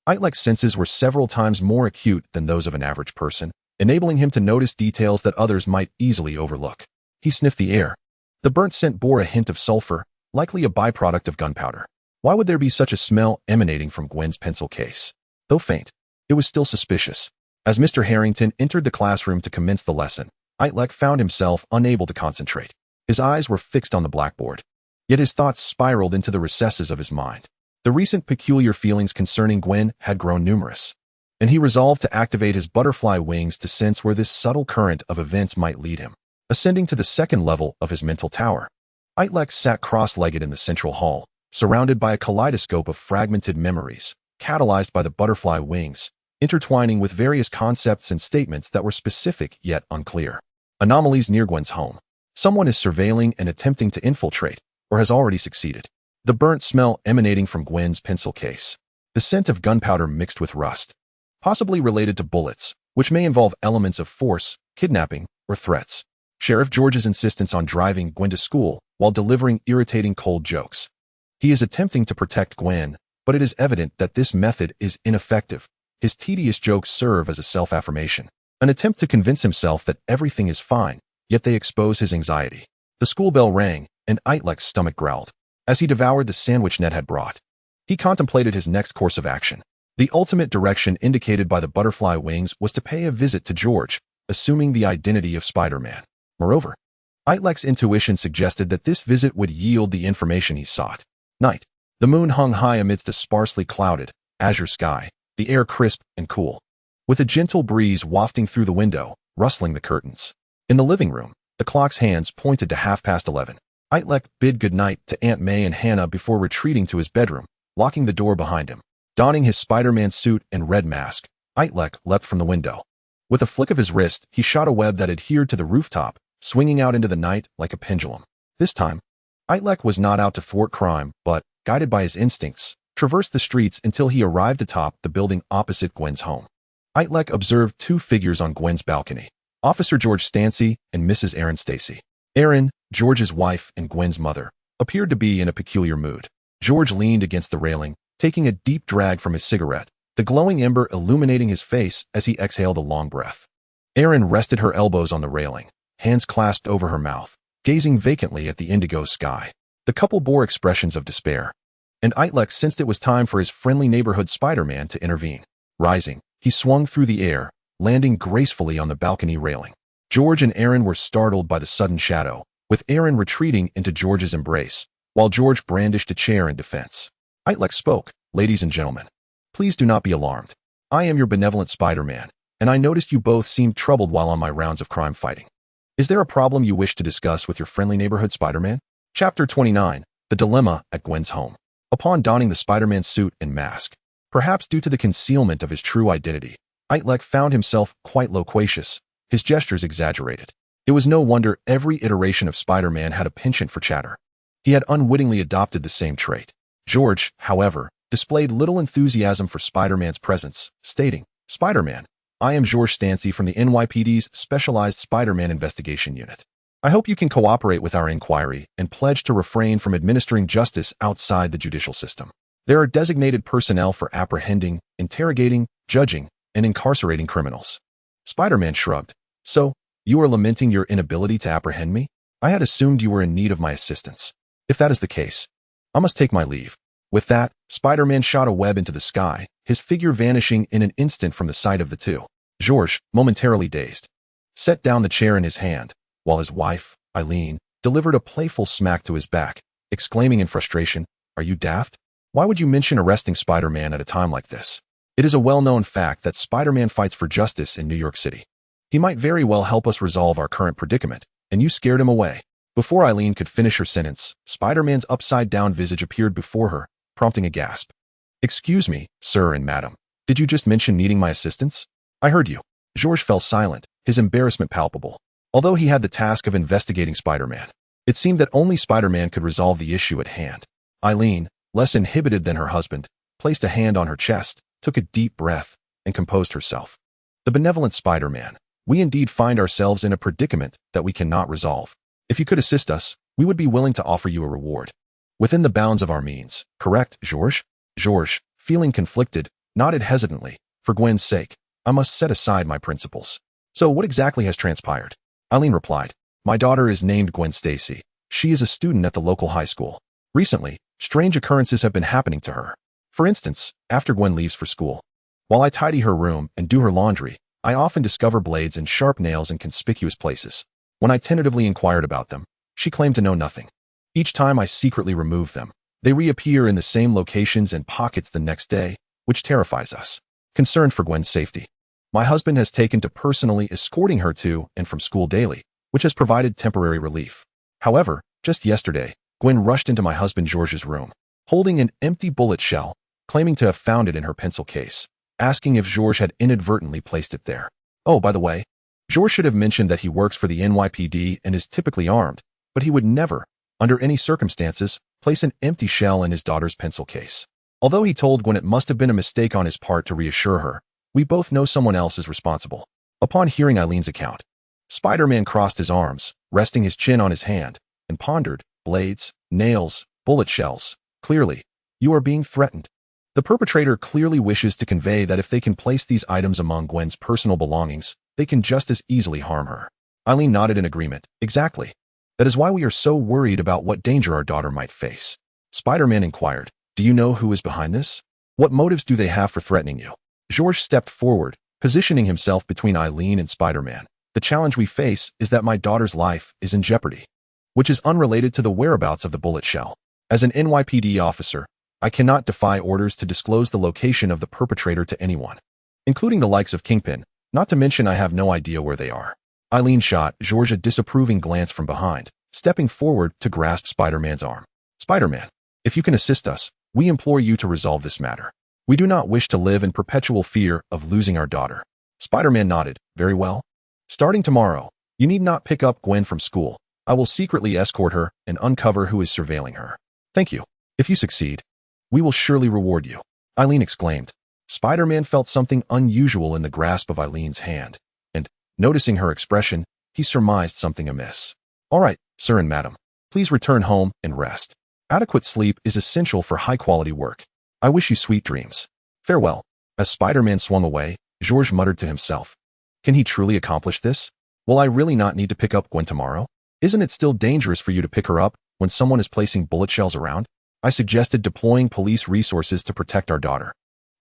Speaker 1: Itrek's senses were several times more acute than those of an average person, enabling him to notice details that others might easily overlook. He sniffed the air. The burnt scent bore a hint of sulfur, likely a byproduct of gunpowder. Why would there be such a smell emanating from Gwen's pencil case? Though faint, it was still suspicious. As Mr. Harrington entered the classroom to commence the lesson, Itrek found himself unable to concentrate. His eyes were fixed on the blackboard. Yet his thoughts spiraled into the recesses of his mind. The recent peculiar feelings concerning Gwen had grown numerous, and he resolved to activate his butterfly wings to sense where this subtle current of events might lead him. Ascending to the 2nd level of his mental tower, Itrek sat cross-legged in the central hall, surrounded by a kaleidoscope of fragmented memories, catalyzed by the butterfly wings, intertwining with various concepts and statements that were specific yet unclear. Anomalies near Gwen's home. Someone is surveilling and attempting to infiltrate, or has already succeeded. The burnt smell emanating from Gwen's pencil case. The scent of gunpowder mixed with rust, possibly related to bullets, which may involve elements of force, kidnapping, or threats. Sheriff George's insistence on driving Gwen to school while delivering irritating cold jokes. He is attempting to protect Gwen, but it is evident that this method is ineffective. His tedious jokes serve as a self-affirmation, an attempt to convince himself that everything is fine, yet they expose his anxiety. The school bell rang, and Itrek's stomach growled. As he devoured the sandwich Ned had brought, he contemplated his next course of action. The ultimate direction indicated by the butterfly wings was to pay a visit to George, assuming the identity of Spider-Man. Moreover, Itrek's intuition suggested that this visit would yield the information he sought. Night. The moon hung high amidst a sparsely clouded, azure sky, the air crisp and cool, with a gentle breeze wafting through the window, rustling the curtains. In the living room, the clock's hands pointed to 11:30. Itrek bid goodnight to Aunt May and Hannah before retreating to his bedroom, locking the door behind him. Donning his Spider-Man suit and red mask, Itrek leapt from the window. With a flick of his wrist, he shot a web that adhered to the rooftop, swinging out into the night like a pendulum. This time, Itrek was not out to thwart crime, but, guided by his instincts, traversed the streets until he arrived atop the building opposite Gwen's home. Itrek observed two figures on Gwen's balcony, Officer George Stancy and Mrs. Erin Stacy. Erin, George's wife and Gwen's mother, appeared to be in a peculiar mood. George leaned against the railing, taking a deep drag from his cigarette, the glowing ember illuminating his face as he exhaled a long breath. Erin rested her elbows on the railing, hands clasped over her mouth, gazing vacantly at the indigo sky. The couple bore expressions of despair, and Itrek sensed it was time for his friendly neighborhood Spider-Man to intervene. Rising, he swung through the air, landing gracefully on the balcony railing. George and Erin were startled by the sudden shadow, with Erin retreating into George's embrace, while George brandished a chair in defense. Itrek spoke, "Ladies and gentlemen, please do not be alarmed. I am your benevolent Spider-Man, and I noticed you both seemed troubled while on my rounds of crime fighting. Is there a problem you wish to discuss with your friendly neighborhood Spider-Man?" Chapter 29, The Dilemma at Gwen's Home. Upon donning the Spider-Man suit and mask, perhaps due to the concealment of his true identity, Itrek found himself quite loquacious, his gestures exaggerated. It was no wonder every iteration of Spider-Man had a penchant for chatter. He had unwittingly adopted the same trait. George, however, displayed little enthusiasm for Spider-Man's presence, stating, "Spider-Man, I am George Stancy from the NYPD's Specialized Spider-Man Investigation Unit. I hope you can cooperate with our inquiry and pledge to refrain from administering justice outside the judicial system. There are designated personnel for apprehending, interrogating, judging, and incarcerating criminals." Spider-Man shrugged. "So, you are lamenting your inability to apprehend me? I had assumed you were in need of my assistance. If that is the case, I must take my leave." With that, Spider-Man shot a web into the sky, his figure vanishing in an instant from the sight of the two. George, momentarily dazed, set down the chair in his hand, while his wife, Eileen, delivered a playful smack to his back, exclaiming in frustration, "Are you daft? Why would you mention arresting Spider-Man at a time like this? It is a well-known fact that Spider-Man fights for justice in New York City. He might very well help us resolve our current predicament, and you scared him away." Before Eileen could finish her sentence, Spider-Man's upside-down visage appeared before her, prompting a gasp. "Excuse me, sir and madam, did you just mention needing my assistance?" "I heard you." George fell silent, his embarrassment palpable. Although he had the task of investigating Spider-Man, it seemed that only Spider-Man could resolve the issue at hand. Eileen, less inhibited than her husband, placed a hand on her chest, took a deep breath, and composed herself. "The benevolent Spider-Man, we indeed find ourselves in a predicament that we cannot resolve. If you could assist us, we would be willing to offer you a reward. Within the bounds of our means, correct, George?" George, feeling conflicted, nodded hesitantly. "For Gwen's sake, I must set aside my principles." "So what exactly has transpired?" Eileen replied, "My daughter is named Gwen Stacy. She is a student at the local high school. Recently, strange occurrences have been happening to her. For instance, after Gwen leaves for school, while I tidy her room and do her laundry, I often discover blades and sharp nails in conspicuous places. When I tentatively inquired about them, she claimed to know nothing. Each time I secretly remove them, they reappear in the same locations and pockets the next day, which terrifies us. Concerned for Gwen's safety, my husband has taken to personally escorting her to and from school daily, which has provided temporary relief. However, just yesterday, Gwen rushed into my husband George's room, holding an empty bullet shell, claiming to have found it in her pencil case, asking if George had inadvertently placed it there. Oh, by the way, George should have mentioned that he works for the NYPD and is typically armed, but he would never, under any circumstances, place an empty shell in his daughter's pencil case. Although he told Gwen it must have been a mistake on his part to reassure her, we both know someone else is responsible." Upon hearing Eileen's account, Spider-Man crossed his arms, resting his chin on his hand, and pondered, "Blades, nails, bullet shells. Clearly, you are being threatened. The perpetrator clearly wishes to convey that if they can place these items among Gwen's personal belongings, they can just as easily harm her." Eileen nodded in agreement. "Exactly. That is why we are so worried about what danger our daughter might face." Spider-Man inquired, "Do you know who is behind this? What motives do they have for threatening you?" George stepped forward, positioning himself between Eileen and Spider-Man. "The challenge we face is that my daughter's life is in jeopardy, which is unrelated to the whereabouts of the bullet shell. As an NYPD officer, I cannot defy orders to disclose the location of the perpetrator to anyone, including the likes of Kingpin, not to mention I have no idea where they are. Eileen shot George a disapproving glance from behind, stepping forward to grasp Spider-Man's arm. Spider-Man, if you can assist us, we implore you to resolve this matter. We do not wish to live in perpetual fear of losing our daughter. Spider-Man nodded. Very well. Starting tomorrow, you need not pick up Gwen from school. I will secretly escort her and uncover who is surveilling her. Thank you. If you succeed, we will surely reward you, Eileen exclaimed. Spider-Man felt something unusual in the grasp of Eileen's hand, and, noticing her expression, he surmised something amiss. All right, sir and madam, please return home and rest. Adequate sleep is essential for high-quality work. I wish you sweet dreams. Farewell. As Spider-Man swung away, George muttered to himself. Can he truly accomplish this? Will I really not need to pick up Gwen tomorrow? Isn't it still dangerous for you to pick her up when someone is placing bullet shells around? I suggested deploying police resources to protect our daughter.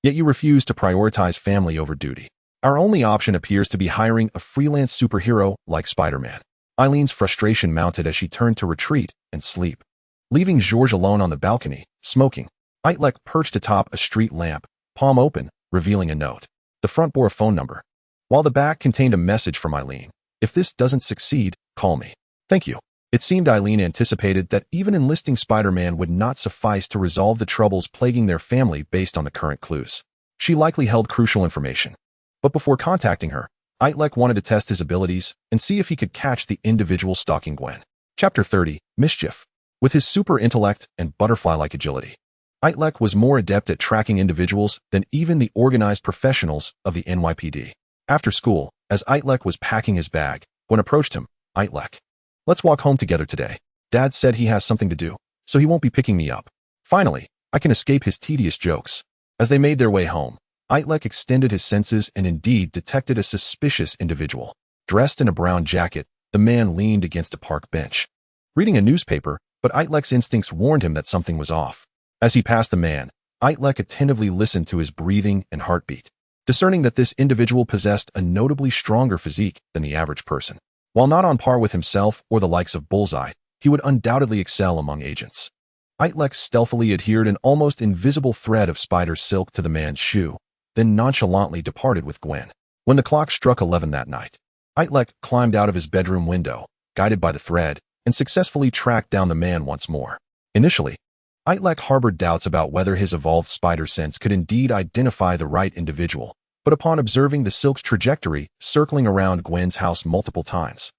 Speaker 1: Yet you refuse to prioritize family over duty. Our only option appears to be hiring a freelance superhero like Spider-Man. Eileen's frustration mounted as she turned to retreat and sleep. Leaving George alone on the balcony, smoking, Itrek perched atop a street lamp, palm open, revealing a note. The front bore a phone number, while the back contained a message from Eileen. If this doesn't succeed, call me. Thank you. It seemed Eileen anticipated that even enlisting Spider-Man would not suffice to resolve the troubles plaguing their family based on the current clues. She likely held crucial information. But before contacting her, Itrek wanted to test his abilities and see if he could catch the individual stalking Gwen. Chapter 30, Mischief. With his super intellect and butterfly-like agility, Itrek was more adept at tracking individuals than even the organized professionals of the NYPD. After school, as Itrek was packing his bag, Gwen approached him. Itrek, let's walk home together today. Dad said he has something to do, so he won't be picking me up. Finally, I can escape his tedious jokes. As they made their way home, Itrek extended his senses and indeed detected a suspicious individual. Dressed in a brown jacket, the man leaned against a park bench, reading a newspaper, but Itrek's instincts warned him that something was off. As he passed the man, Itrek attentively listened to his breathing and heartbeat, discerning that this individual possessed a notably stronger physique than the average person. While not on par with himself or the likes of Bullseye, he would undoubtedly excel among agents. Itrek stealthily adhered an almost invisible thread of spider silk to the man's shoe, then nonchalantly departed with Gwen. When the clock struck 11 that night, Itrek climbed out of his bedroom window, guided by the thread, and successfully tracked down the man once more. Initially, Itrek harbored doubts about whether his evolved spider sense could indeed identify the right individual, but upon observing the silk's trajectory circling around Gwen's house multiple times,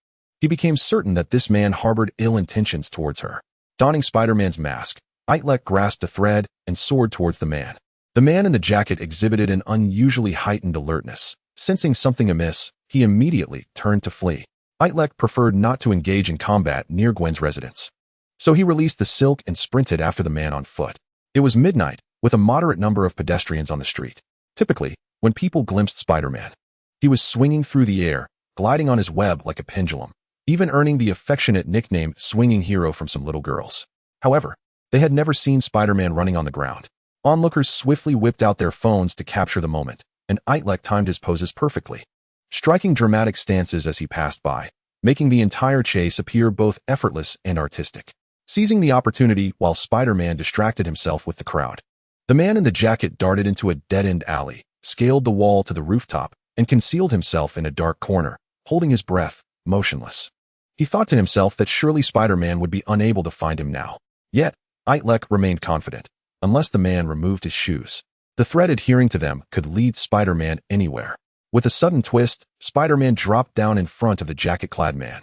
Speaker 1: he became certain that this man harbored ill intentions towards her. Donning Spider-Man's mask, Itrek grasped the thread and soared towards the man. The man in the jacket exhibited an unusually heightened alertness. Sensing something amiss, he immediately turned to flee. Itrek preferred not to engage in combat near Gwen's residence, so he released the silk and sprinted after the man on foot. It was midnight, with a moderate number of pedestrians on the street. Typically, when people glimpsed Spider-Man, he was swinging through the air, gliding on his web like a pendulum, even earning the affectionate nickname Swinging Hero from some little girls. However, they had never seen Spider-Man running on the ground. Onlookers swiftly whipped out their phones to capture the moment, and Itrek timed his poses perfectly, striking dramatic stances as he passed by, making the entire chase appear both effortless and artistic. Seizing the opportunity while Spider-Man distracted himself with the crowd, the man in the jacket darted into a dead-end alley, scaled the wall to the rooftop, and concealed himself in a dark corner, holding his breath, motionless. He thought to himself that surely Spider-Man would be unable to find him now. Yet, Itrek remained confident. Unless the man removed his shoes, the thread adhering to them could lead Spider-Man anywhere. With a sudden twist, Spider-Man dropped down in front of the jacket-clad man.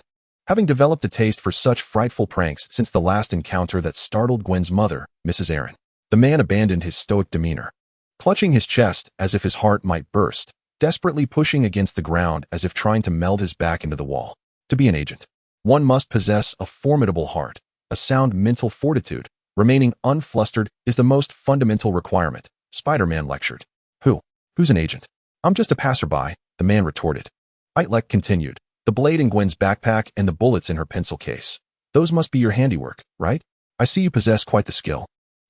Speaker 1: Having developed a taste for such frightful pranks since the last encounter that startled Gwen's mother, Mrs. Aaron, the man abandoned his stoic demeanor, clutching his chest as if his heart might burst, desperately pushing against the ground as if trying to meld his back into the wall. To be an agent, one must possess a formidable heart, a sound mental fortitude. Remaining unflustered is the most fundamental requirement, Spider-Man lectured. Who's an agent? I'm just a passerby, the man retorted. Itrek continued. The blade in Gwen's backpack and the bullets in her pencil case. Those must be your handiwork, right? I see you possess quite the skill,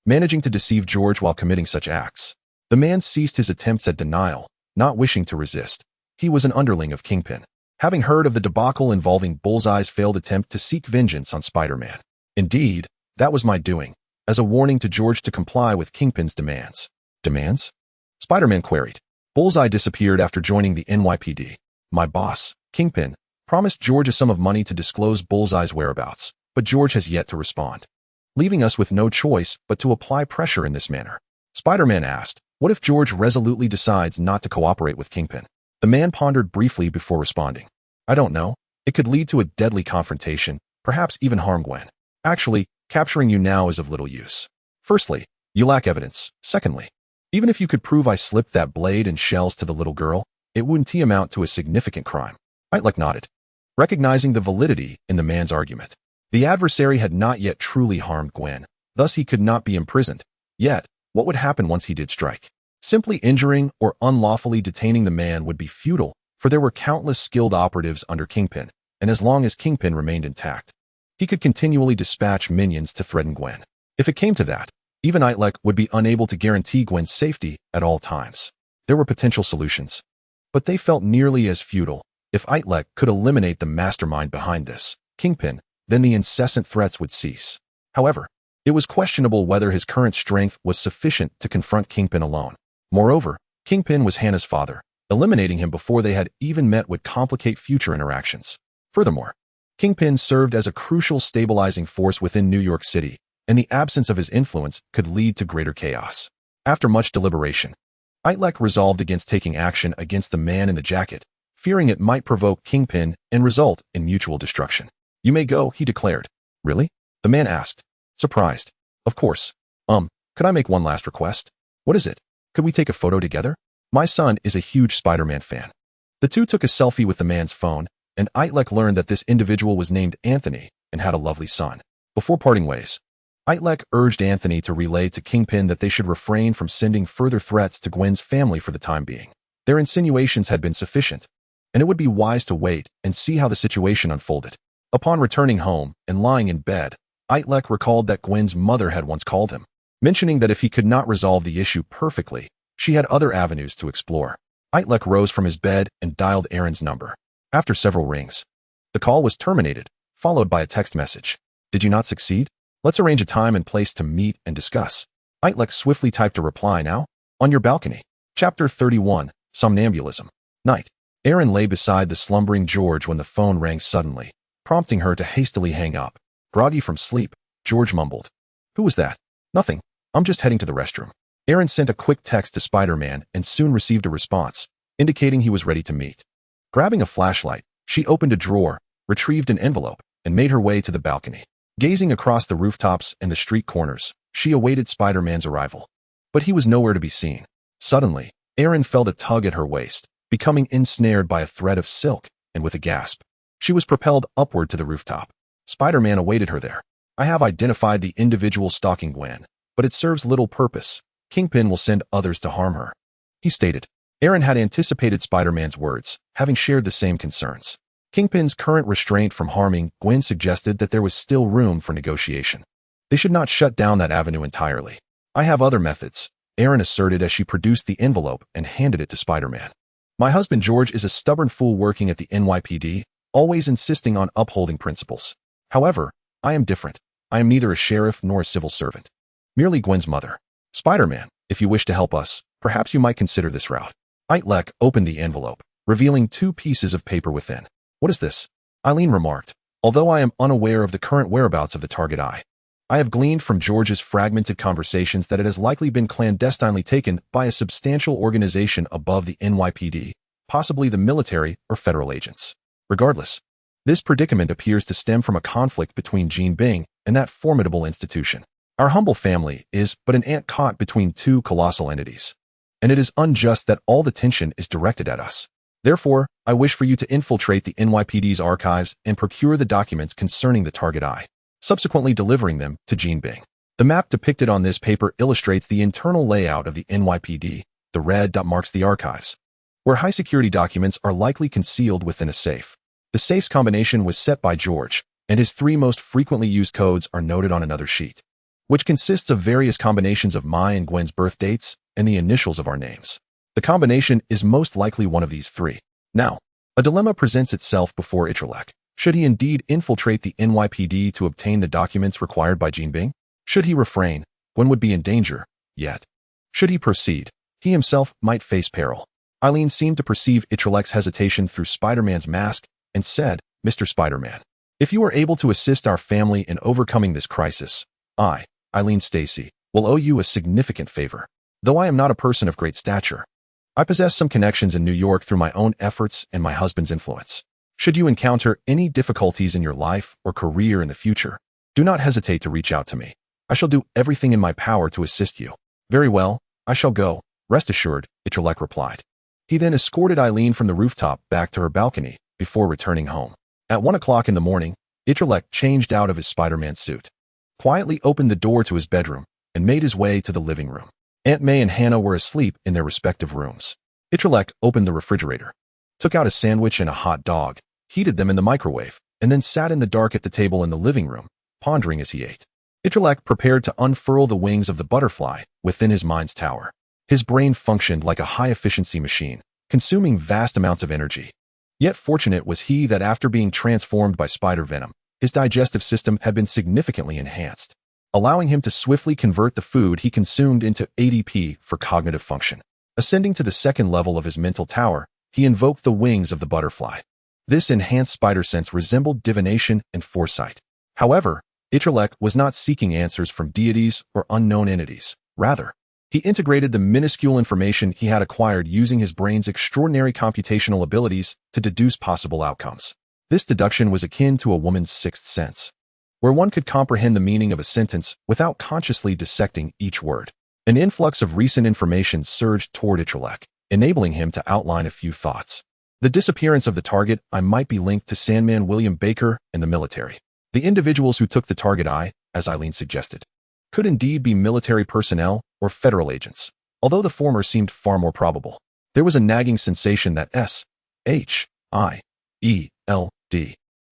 Speaker 1: managing to deceive George while committing such acts. The man ceased his attempts at denial, not wishing to resist. He was an underling of Kingpin, having heard of the debacle involving Bullseye's failed attempt to seek vengeance on Spider-Man. Indeed, that was my doing. as a warning to George to comply with Kingpin's demands. Demands? Spider-Man queried. Bullseye disappeared after joining the NYPD. My boss, Kingpin, promised George a sum of money to disclose Bullseye's whereabouts, but George has yet to respond, leaving us with no choice but to apply pressure in this manner. Spider-Man asked, what if George resolutely decides not to cooperate with Kingpin? The man pondered briefly before responding. I don't know. It could lead to a deadly confrontation, perhaps even harm Gwen. Actually, capturing you now is of little use. Firstly, you lack evidence. Secondly, even if you could prove I slipped that blade and shells to the little girl, it wouldn't amount to a significant crime. Itrek nodded, recognizing the validity in the man's argument. The adversary had not yet truly harmed Gwen, thus he could not be imprisoned. Yet, what would happen once he did strike? Simply injuring or unlawfully detaining the man would be futile, for there were countless skilled operatives under Kingpin, and as long as Kingpin remained intact, he could continually dispatch minions to threaten Gwen. If it came to that, even Itrek would be unable to guarantee Gwen's safety at all times. There were potential solutions, but they felt nearly as futile. If Itrek could eliminate the mastermind behind this, Kingpin, then the incessant threats would cease. However, it was questionable whether his current strength was sufficient to confront Kingpin alone. Moreover, Kingpin was Hannah's father. Eliminating him before they had even met would complicate future interactions. Furthermore, Kingpin served as a crucial stabilizing force within New York City, and the absence of his influence could lead to greater chaos. After much deliberation, Itrek resolved against taking action against the man in the jacket, fearing it might provoke Kingpin and result in mutual destruction. You may go, he declared. Really? The man asked, surprised. Of course. Could I make one last request? What is it? Could we take a photo together? My son is a huge Spider-Man fan. The two took a selfie with the man's phone, and Itrek learned that this individual was named Anthony and had a lovely son. Before parting ways, Itrek urged Anthony to relay to Kingpin that they should refrain from sending further threats to Gwen's family for the time being. Their insinuations had been sufficient, and it would be wise to wait and see how the situation unfolded. Upon returning home and lying in bed, Itrek recalled that Gwen's mother had once called him, mentioning that if he could not resolve the issue perfectly, she had other avenues to explore. Itrek rose from his bed and dialed Aaron's number. After several rings, the call was terminated, followed by a text message. Did you not succeed? Let's arrange a time and place to meet and discuss. Itrek swiftly typed a reply now. On your balcony. Chapter 31, Somnambulism. Night. Aaron lay beside the slumbering George when the phone rang suddenly, prompting her to hastily hang up. Groggy from sleep, George mumbled. Who was that? Nothing. I'm just heading to the restroom. Aaron sent a quick text to Spider-Man and soon received a response, indicating he was ready to meet. Grabbing a flashlight, she opened a drawer, retrieved an envelope, and made her way to the balcony. Gazing across the rooftops and the street corners, she awaited Spider-Man's arrival. But he was nowhere to be seen. Suddenly, Aaron felt a tug at her waist, becoming ensnared by a thread of silk, and with a gasp, she was propelled upward to the rooftop. Spider-Man awaited her there. I have identified the individual stalking Gwen, but it serves little purpose. Kingpin will send others to harm her, he stated. Aaron had anticipated Spider-Man's words, having shared the same concerns. Kingpin's current restraint from harming Gwen suggested that there was still room for negotiation. They should not shut down that avenue entirely. I have other methods, Aaron asserted as she produced the envelope and handed it to Spider-Man. My husband George is a stubborn fool working at the NYPD, always insisting on upholding principles. However, I am different. I am neither a sheriff nor a civil servant. Merely Gwen's mother. Spider-Man, if you wish to help us, perhaps you might consider this route. Itrek opened the envelope, revealing 2 pieces of paper within. What is this? Eileen remarked. Although I am unaware of the current whereabouts of the target I have gleaned from George's fragmented conversations that it has likely been clandestinely taken by a substantial organization above the NYPD, possibly the military or federal agents. Regardless, this predicament appears to stem from a conflict between Jean Bing and that formidable institution. Our humble family is but an ant caught between 2 colossal entities, and it is unjust that all the tension is directed at us. Therefore, I wish for you to infiltrate the NYPD's archives and procure the documents concerning the target I, subsequently delivering them to Jean Bing. The map depicted on this paper illustrates the internal layout of the NYPD. The red dot marks the archives, where high-security documents are likely concealed within a safe. The safe's combination was set by George, and his 3 most frequently used codes are noted on another sheet, which consists of various combinations of my and Gwen's birth dates and the initials of our names. The combination is most likely one of these 3. Now, a dilemma presents itself before Itrek. Should he indeed infiltrate the NYPD to obtain the documents required by Jean Bing? Should he refrain, one would be in danger, yet. Should he proceed, he himself might face peril. Eileen seemed to perceive Itrelek's hesitation through Spider-Man's mask and said, "Mr. Spider-Man, if you are able to assist our family in overcoming this crisis, I, Eileen Stacy, will owe you a significant favor. Though I am not a person of great stature, I possess some connections in New York through my own efforts and my husband's influence. Should you encounter any difficulties in your life or career in the future, do not hesitate to reach out to me. I shall do everything in my power to assist you." "Very well, I shall go, rest assured," Itrek replied. He then escorted Eileen from the rooftop back to her balcony before returning home. At 1 o'clock in the morning, Itrek changed out of his Spider-Man suit, quietly opened the door to his bedroom, and made his way to the living room. Aunt May and Hannah were asleep in their respective rooms. Itrek opened the refrigerator, took out a sandwich and a hot dog, heated them in the microwave, and then sat in the dark at the table in the living room, pondering as he ate. Itrek prepared to unfurl the wings of the butterfly within his mind's tower. His brain functioned like a high-efficiency machine, consuming vast amounts of energy. Yet fortunate was he that after being transformed by spider venom, his digestive system had been significantly enhanced, allowing him to swiftly convert the food he consumed into ADP for cognitive function. Ascending to the second level of his mental tower, he invoked the wings of the butterfly. This enhanced spider sense resembled divination and foresight. However, Itrek was not seeking answers from deities or unknown entities. Rather, he integrated the minuscule information he had acquired using his brain's extraordinary computational abilities to deduce possible outcomes. This deduction was akin to a woman's sixth sense, where one could comprehend the meaning of a sentence without consciously dissecting each word. An influx of recent information surged toward Itrek, enabling him to outline a few thoughts. The disappearance of the target eye might be linked to Sandman William Baker and the military. The individuals who took the target eye, as Eileen suggested, could indeed be military personnel or federal agents, although the former seemed far more probable. There was a nagging sensation that S.H.I.E.L.D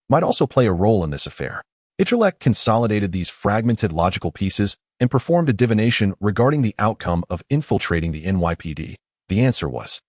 Speaker 1: might also play a role in this affair. Itrek consolidated these fragmented logical pieces and performed a divination regarding the outcome of infiltrating the NYPD. The answer was,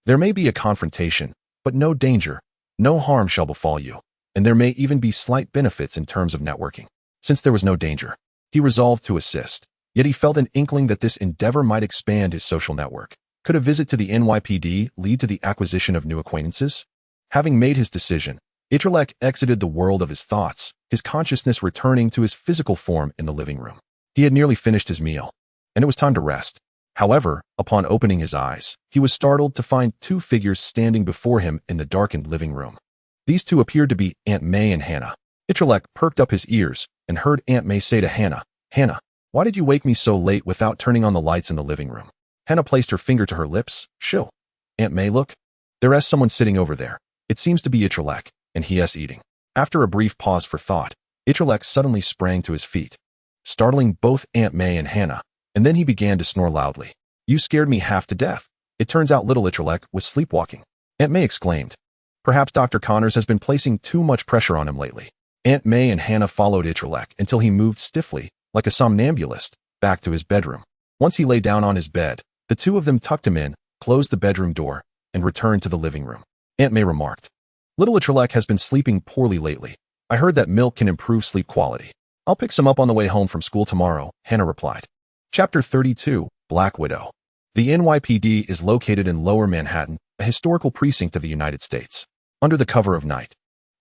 Speaker 1: there may be a confrontation, but no danger, no harm shall befall you, and there may even be slight benefits in terms of networking. Since there was no danger, he resolved to assist, yet he felt an inkling that this endeavor might expand his social network. Could a visit to the NYPD lead to the acquisition of new acquaintances? Having made his decision, Itrek exited the world of his thoughts, his consciousness returning to his physical form in the living room. He had nearly finished his meal, and it was time to rest. However, upon opening his eyes, he was startled to find two figures standing before him in the darkened living room. These two appeared to be Aunt May and Hannah. Itrek perked up his ears and heard Aunt May say to Hannah, "Hannah, why did you wake me so late without turning on the lights in the living room?" Hannah placed her finger to her lips. "Shill. Aunt May, look. There is someone sitting over there. It seems to be Itrek, and he is eating." After a brief pause for thought, Itrek suddenly sprang to his feet, startling both Aunt May and Hannah, and then he began to snore loudly. "You scared me half to death." It turns out little Itrek was sleepwalking. Aunt May exclaimed. Perhaps Dr. Connors has been placing too much pressure on him lately. Aunt May and Hannah followed Itrek until he moved stiffly, like a somnambulist, back to his bedroom. Once he lay down on his bed, the two of them tucked him in, closed the bedroom door, and returned to the living room. Aunt May remarked, "Little Itrek has been sleeping poorly lately. I heard that milk can improve sleep quality. I'll pick some up on the way home from school tomorrow," Hannah replied. Chapter 32, Black Widow. The NYPD is located in Lower Manhattan, a historical precinct of the United States. Under the cover of night,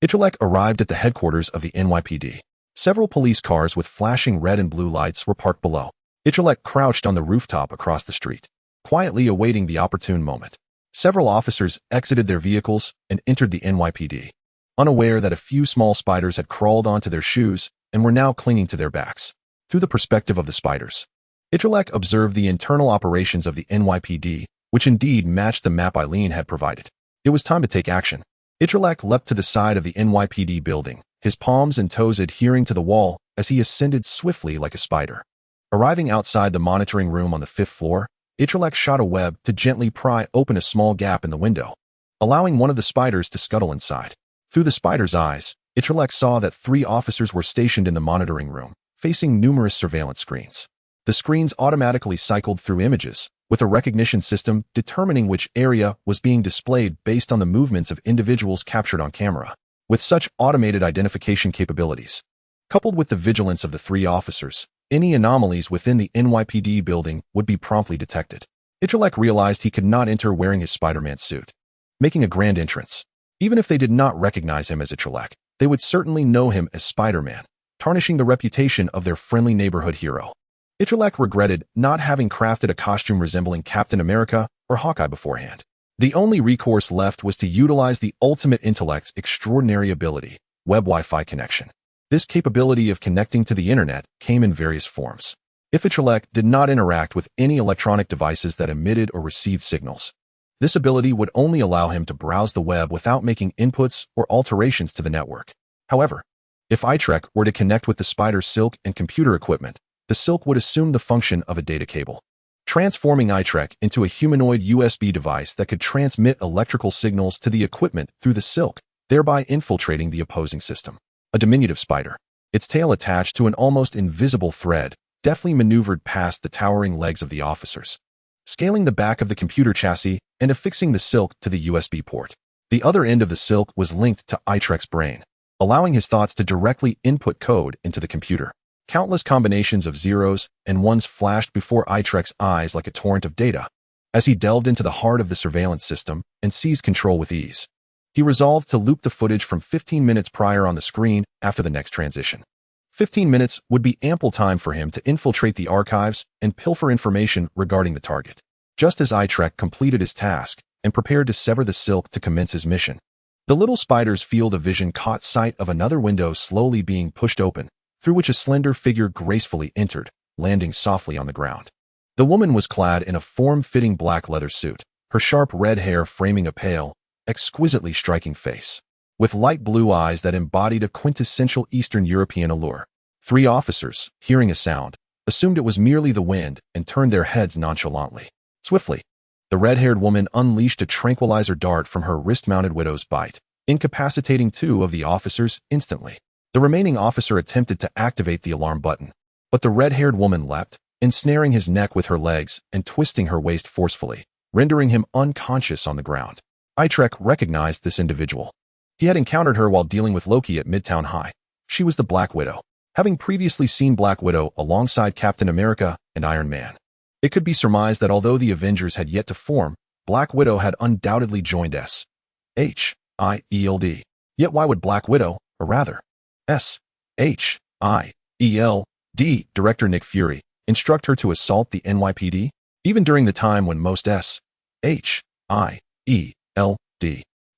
Speaker 1: Itrek arrived at the headquarters of the NYPD. Several police cars with flashing red and blue lights were parked below. Itrek crouched on the rooftop across the street, quietly awaiting the opportune moment. Several officers exited their vehicles and entered the NYPD, unaware that a few small spiders had crawled onto their shoes and were now clinging to their backs. Through the perspective of the spiders, Itrek observed the internal operations of the NYPD, which indeed matched the map Eileen had provided. It was time to take action. Itrek leapt to the side of the NYPD building, his palms and toes adhering to the wall as he ascended swiftly like a spider. Arriving outside the monitoring room on the 5th floor, Itrek shot a web to gently pry open a small gap in the window, allowing one of the spiders to scuttle inside. Through the spider's eyes, Itrek saw that 3 officers were stationed in the monitoring room, facing numerous surveillance screens. The screens automatically cycled through images, with a recognition system determining which area was being displayed based on the movements of individuals captured on camera. With such automated identification capabilities, Coupled with the vigilance of the three officers, any anomalies within the NYPD building would be promptly detected. Itrek realized he could not enter wearing his Spider-Man suit, making a grand entrance. Even if they did not recognize him as Itrek, they would certainly know him as Spider-Man, tarnishing the reputation of their friendly neighborhood hero. Itrek regretted not having crafted a costume resembling Captain America or Hawkeye beforehand. The only recourse left was to utilize the ultimate intellect's extraordinary ability, web Wi-Fi connection. This capability of connecting to the internet came in various forms. If Itrek did not interact with any electronic devices that emitted or received signals, this ability would only allow him to browse the web without making inputs or alterations to the network. However, if Itrek were to connect with the spider's silk and computer equipment, the silk would assume the function of a data cable, transforming Itrek into a humanoid USB device that could transmit electrical signals to the equipment through the silk, thereby infiltrating the opposing system. A diminutive spider, its tail attached to an almost invisible thread, deftly maneuvered past the towering legs of the officers, scaling the back of the computer chassis and affixing the silk to the USB port. The other end of the silk was linked to Itrek's brain, allowing his thoughts to directly input code into the computer. Countless combinations of zeros and ones flashed before Itrek's eyes like a torrent of data. As he delved into the heart of the surveillance system and seized control with ease, he resolved to loop the footage from 15 minutes prior on the screen after the next transition. 15 minutes would be ample time for him to infiltrate the archives and pilfer information regarding the target. Just as Itrek completed his task and prepared to sever the silk to commence his mission, the little spider's field of vision caught sight of another window slowly being pushed open, through which a slender figure gracefully entered, landing softly on the ground. The woman was clad in a form-fitting black leather suit, her sharp red hair framing a pale, exquisitely striking face, with light blue eyes that embodied a quintessential Eastern European allure. Three officers, hearing a sound, assumed it was merely the wind and turned their heads nonchalantly. Swiftly, the red-haired woman unleashed a tranquilizer dart from her wrist-mounted widow's bite, incapacitating two of the officers instantly. The remaining officer attempted to activate the alarm button, but the red-haired woman leapt, ensnaring his neck with her legs and twisting her waist forcefully, rendering him unconscious on the ground. Itrek recognized this individual. He had encountered her while dealing with Loki at Midtown High. She was the Black Widow, having previously seen Black Widow alongside Captain America and Iron Man. It could be surmised that although the Avengers had yet to form, Black Widow had undoubtedly joined S.H.I.E.L.D. Yet why would Black Widow, or rather, S.H.I.E.L.D. Director Nick Fury, instruct her to assault the NYPD? Even during the time when most S.H.I.E.L.D.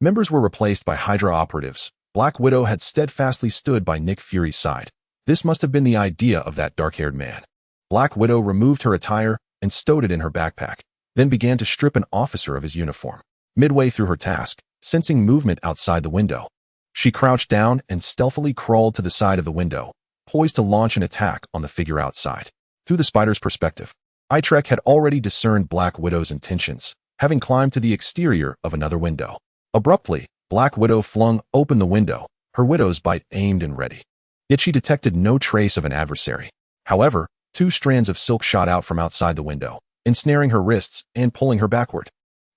Speaker 1: members were replaced by Hydra operatives, Black Widow had steadfastly stood by Nick Fury's side. This must have been the idea of that dark-haired man. Black Widow removed her attire and stowed it in her backpack, then began to strip an officer of his uniform. Midway through her task, sensing movement outside the window, she crouched down and stealthily crawled to the side of the window, poised to launch an attack on the figure outside. Through the spider's perspective, Itrek had already discerned Black Widow's intentions, having climbed to the exterior of another window. Abruptly, Black Widow flung open the window, her widow's bite aimed and ready. Yet she detected no trace of an adversary. However, two strands of silk shot out from outside the window, ensnaring her wrists and pulling her backward.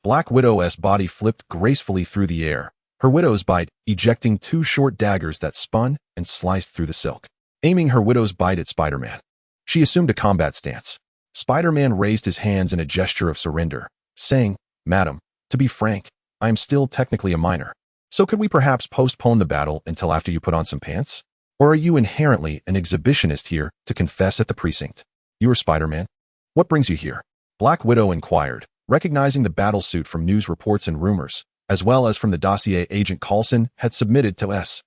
Speaker 1: Black Widow's body flipped gracefully through the air, her widow's bite ejecting two short daggers that spun and sliced through the silk, aiming her widow's bite at Spider-Man. She assumed a combat stance. Spider-Man raised his hands in a gesture of surrender, saying, "Madam, to be frank, I am still technically a minor. So could we perhaps postpone the battle until after you put on some pants? Or are you inherently an exhibitionist here to confess at the precinct? You are Spider-Man? What brings you here?" Black Widow inquired, recognizing the battle suit from news reports and rumors, as well as from the dossier Agent Coulson had submitted to S.H.I.E.L.D.,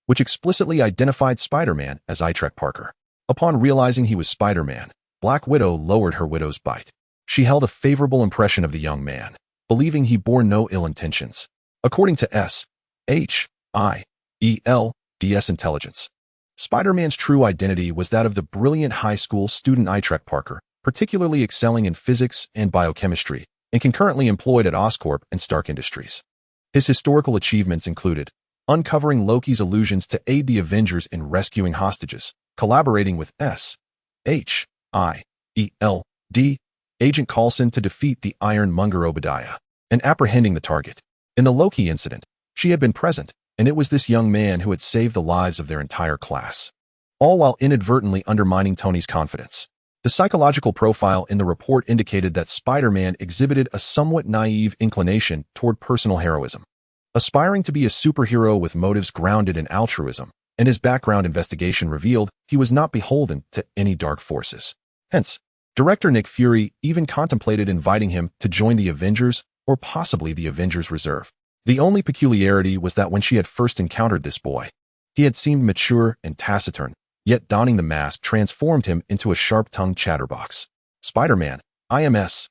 Speaker 1: which explicitly identified Spider-Man as Itrek Parker. Upon realizing he was Spider-Man, Black Widow lowered her widow's bite. She held a favorable impression of the young man, believing he bore no ill intentions. According to S.H.I.E.L.D.'s intelligence, Spider-Man's true identity was that of the brilliant high school student Itrek Parker, particularly excelling in physics and biochemistry, and concurrently employed at Oscorp and Stark Industries. His historical achievements included uncovering Loki's illusions to aid the Avengers in rescuing hostages, collaborating with S.H.I.E.L.D. Agent Coulson to defeat the Ironmonger Obadiah, and apprehending the target. In the Loki incident, she had been present, and it was this young man who had saved the lives of their entire class, all while inadvertently undermining Tony's confidence. The psychological profile in the report indicated that Spider-Man exhibited a somewhat naive inclination toward personal heroism, aspiring to be a superhero with motives grounded in altruism, and his background investigation revealed he was not beholden to any dark forces. Hence, director Nick Fury even contemplated inviting him to join the Avengers or possibly the Avengers Reserve. The only peculiarity was that when she had first encountered this boy, he had seemed mature and taciturn, yet donning the mask transformed him into a sharp-tongued chatterbox. Spider-Man, I am S.H.I.E.L.D,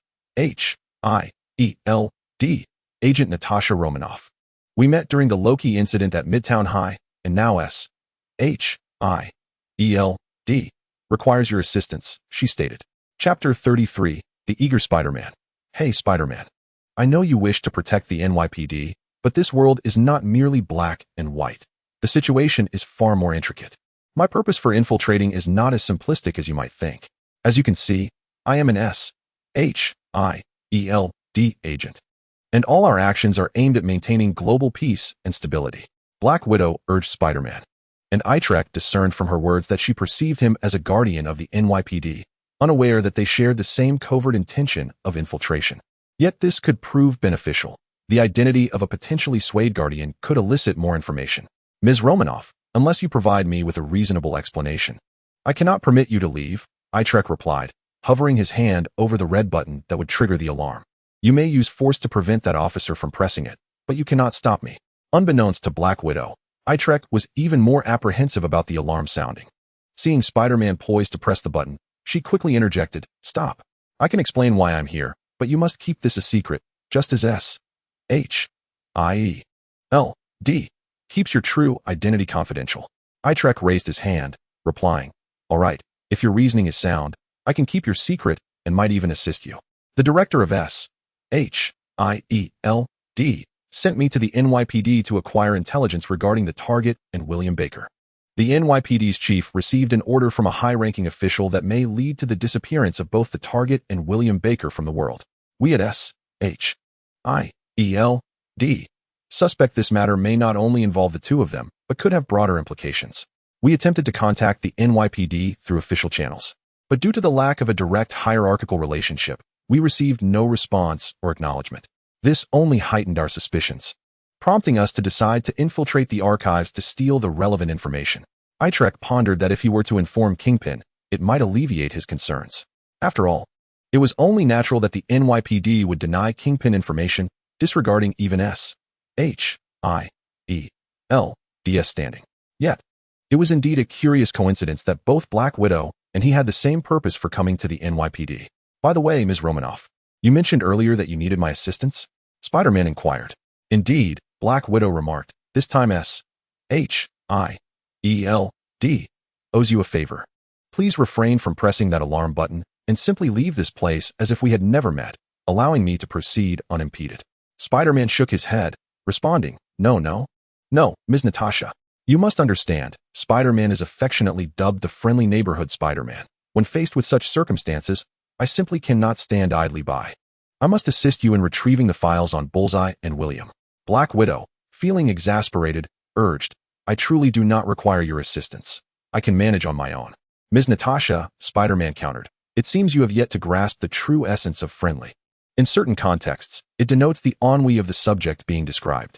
Speaker 1: Agent Natasha Romanoff. We met during the Loki incident at Midtown High, and now S.H.I.E.L.D requires your assistance, she stated. Chapter 33, The Eager Spider-Man. Hey, Spider-Man. I know you wish to protect the NYPD, but this world is not merely black and white. The situation is far more intricate. My purpose for infiltrating is not as simplistic as you might think. As you can see, I am an S.H.I.E.L.D agent, and all our actions are aimed at maintaining global peace and stability. Black Widow urged Spider-Man, and Itrek discerned from her words that she perceived him as a guardian of the NYPD, unaware that they shared the same covert intention of infiltration. Yet this could prove beneficial. The identity of a potentially S.H.I.E.L.D guardian could elicit more information. Ms. Romanoff, unless you provide me with a reasonable explanation, I cannot permit you to leave, Itrek replied, hovering his hand over the red button that would trigger the alarm. You may use force to prevent that officer from pressing it, but you cannot stop me. Unbeknownst to Black Widow, Itrek was even more apprehensive about the alarm sounding. Seeing Spider-Man poised to press the button, she quickly interjected, Stop. I can explain why I'm here, but you must keep this a secret, just as S.H.I.E.L.D keeps your true identity confidential. Itrek raised his hand, replying, All right, if your reasoning is sound, I can keep your secret and might even assist you. The director of S.H.I.E.L.D sent me to the NYPD to acquire intelligence regarding the target and William Baker. The NYPD's chief received an order from a high-ranking official that may lead to the disappearance of both the target and William Baker from the world. We at S.H.I.E.L.D suspect this matter may not only involve the two of them, but could have broader implications. We attempted to contact the NYPD through official channels, but due to the lack of a direct hierarchical relationship, we received no response or acknowledgement. This only heightened our suspicions, prompting us to decide to infiltrate the archives to steal the relevant information. Itrek pondered that if he were to inform Kingpin, it might alleviate his concerns. After all, it was only natural that the NYPD would deny Kingpin information, disregarding even S.H.I.E.L.D's standing. Yet, it was indeed a curious coincidence that both Black Widow and he had the same purpose for coming to the NYPD. By the way, Ms. Romanoff, you mentioned earlier that you needed my assistance? Spider-Man inquired. Indeed, Black Widow remarked, this time S.H.I.E.L.D owes you a favor. Please refrain from pressing that alarm button and simply leave this place as if we had never met, allowing me to proceed unimpeded. Spider-Man shook his head, responding, No, Ms. Natasha. You must understand, Spider-Man is affectionately dubbed the friendly neighborhood Spider-Man. When faced with such circumstances, I simply cannot stand idly by. I must assist you in retrieving the files on Bullseye and William. Black Widow, feeling exasperated, urged, I truly do not require your assistance. I can manage on my own. Ms. Natasha, Spider-Man countered, it seems you have yet to grasp the true essence of friendly. In certain contexts, it denotes the ennui of the subject being described.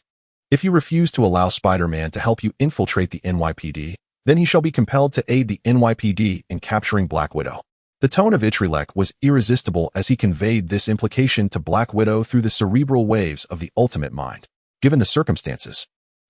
Speaker 1: If you refuse to allow Spider-Man to help you infiltrate the NYPD, then he shall be compelled to aid the NYPD in capturing Black Widow. The tone of Itrek was irresistible as he conveyed this implication to Black Widow through the cerebral waves of the ultimate mind. Given the circumstances,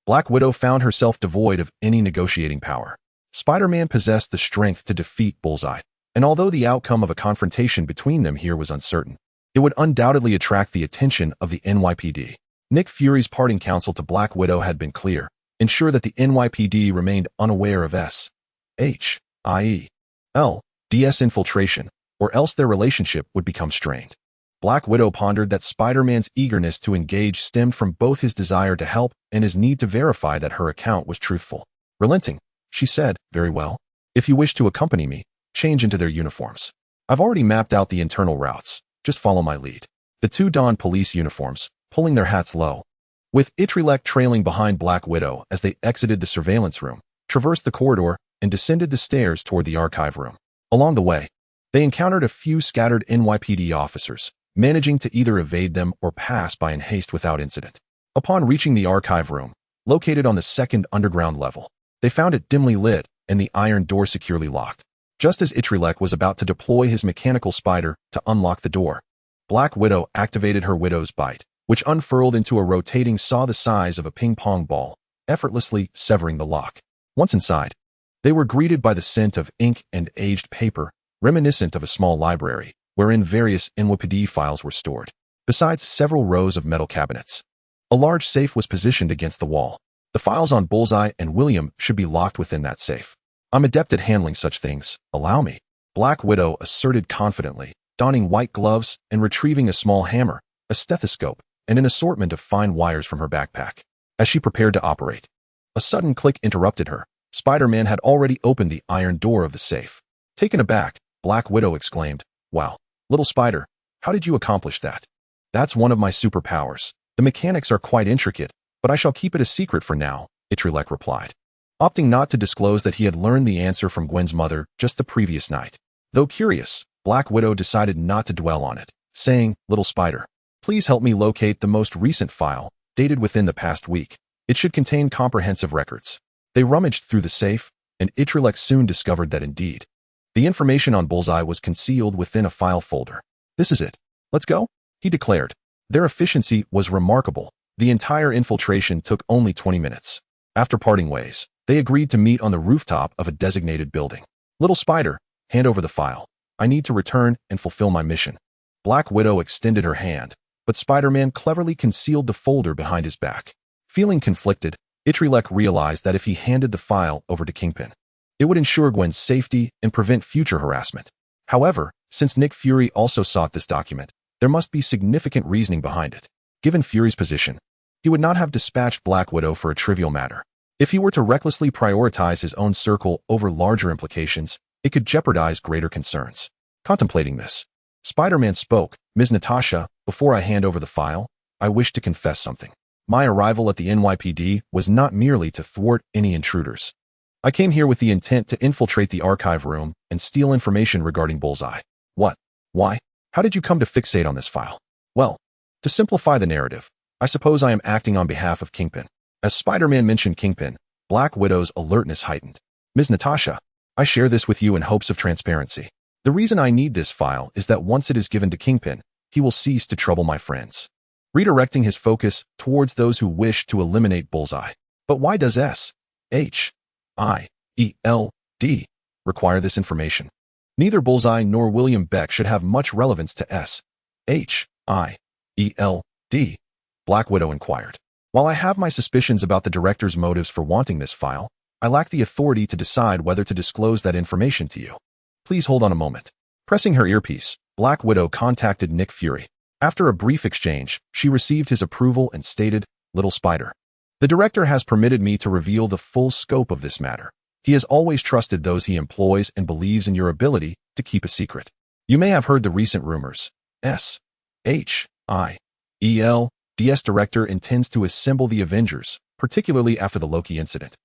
Speaker 1: Black Widow found herself devoid of any negotiating power. Spider-Man possessed the strength to defeat Bullseye, and although the outcome of a confrontation between them here was uncertain, it would undoubtedly attract the attention of the NYPD. Nick Fury's parting counsel to Black Widow had been clear: ensure that the NYPD remained unaware of S.H.I.E.L.D's infiltration, or else their relationship would become strained. Black Widow pondered that Spider-Man's eagerness to engage stemmed from both his desire to help and his need to verify that her account was truthful. Relenting, she said, Very well. If you wish to accompany me, change into their uniforms. I've already mapped out the internal routes. Just follow my lead. The two donned police uniforms, pulling their hats low, with Itrek trailing behind Black Widow as they exited the surveillance room, traversed the corridor, and descended the stairs toward the archive room. Along the way, they encountered a few scattered NYPD officers, managing to either evade them or pass by in haste without incident. Upon reaching the archive room, located on the second underground level, they found it dimly lit and the iron door securely locked. Just as Itrek was about to deploy his mechanical spider to unlock the door, Black Widow activated her Widow's Bite, which unfurled into a rotating saw the size of a ping-pong ball, effortlessly severing the lock. Once inside, they were greeted by the scent of ink and aged paper, reminiscent of a small library, wherein various NYPD files were stored, besides several rows of metal cabinets. A large safe was positioned against the wall. The files on Bullseye and William should be locked within that safe. I'm adept at handling such things, allow me, Black Widow asserted confidently, donning white gloves and retrieving a small hammer, a stethoscope, and an assortment of fine wires from her backpack. As she prepared to operate, a sudden click interrupted her. Spider-Man had already opened the iron door of the safe. Taken aback, Black Widow exclaimed, "Wow, little spider, how did you accomplish that?" "That's one of my superpowers. The mechanics are quite intricate, but I shall keep it a secret for now," Itrek replied, opting not to disclose that he had learned the answer from Gwen's mother just the previous night. Though curious, Black Widow decided not to dwell on it, saying, "Little spider, please help me locate the most recent file, dated within the past week. It should contain comprehensive records." They rummaged through the safe, and Itrek soon discovered that indeed, the information on Bullseye was concealed within a file folder. "This is it. Let's go," he declared. Their efficiency was remarkable. The entire infiltration took only 20 minutes. After parting ways, they agreed to meet on the rooftop of a designated building. "Little spider, hand over the file. I need to return and fulfill my mission." Black Widow extended her hand, but Spider-Man cleverly concealed the folder behind his back. Feeling conflicted, Itrek realized that if he handed the file over to Kingpin, it would ensure Gwen's safety and prevent future harassment. However, since Nick Fury also sought this document, there must be significant reasoning behind it. Given Fury's position, he would not have dispatched Black Widow for a trivial matter. If he were to recklessly prioritize his own circle over larger implications, it could jeopardize greater concerns. Contemplating this, Spider-Man spoke, "Ms. Natasha, before I hand over the file, I wish to confess something. My arrival at the NYPD was not merely to thwart any intruders. I came here with the intent to infiltrate the archive room and steal information regarding Bullseye." "What? Why? How did you come to fixate on this file?" "Well, to simplify the narrative, I suppose I am acting on behalf of Kingpin." As Spider-Man mentioned Kingpin, Black Widow's alertness heightened. "Ms. Natasha, I share this with you in hopes of transparency. The reason I need this file is that once it is given to Kingpin, he will cease to trouble my friends, redirecting his focus towards those who wish to eliminate Bullseye." "But why does S.H.I.E.L.D. require this information?" "Neither Bullseye nor William Beck should have much relevance to S.H.I.E.L.D., Black Widow inquired. "While I have my suspicions about the director's motives for wanting this file, I lack the authority to decide whether to disclose that information to you. Please hold on a moment." Pressing her earpiece, Black Widow contacted Nick Fury. After a brief exchange, she received his approval and stated, "Little spider, the director has permitted me to reveal the full scope of this matter. He has always trusted those he employs and believes in your ability to keep a secret. You may have heard the recent rumors. S.H.I.E.L.D's director intends to assemble the Avengers, particularly after the Loki incident.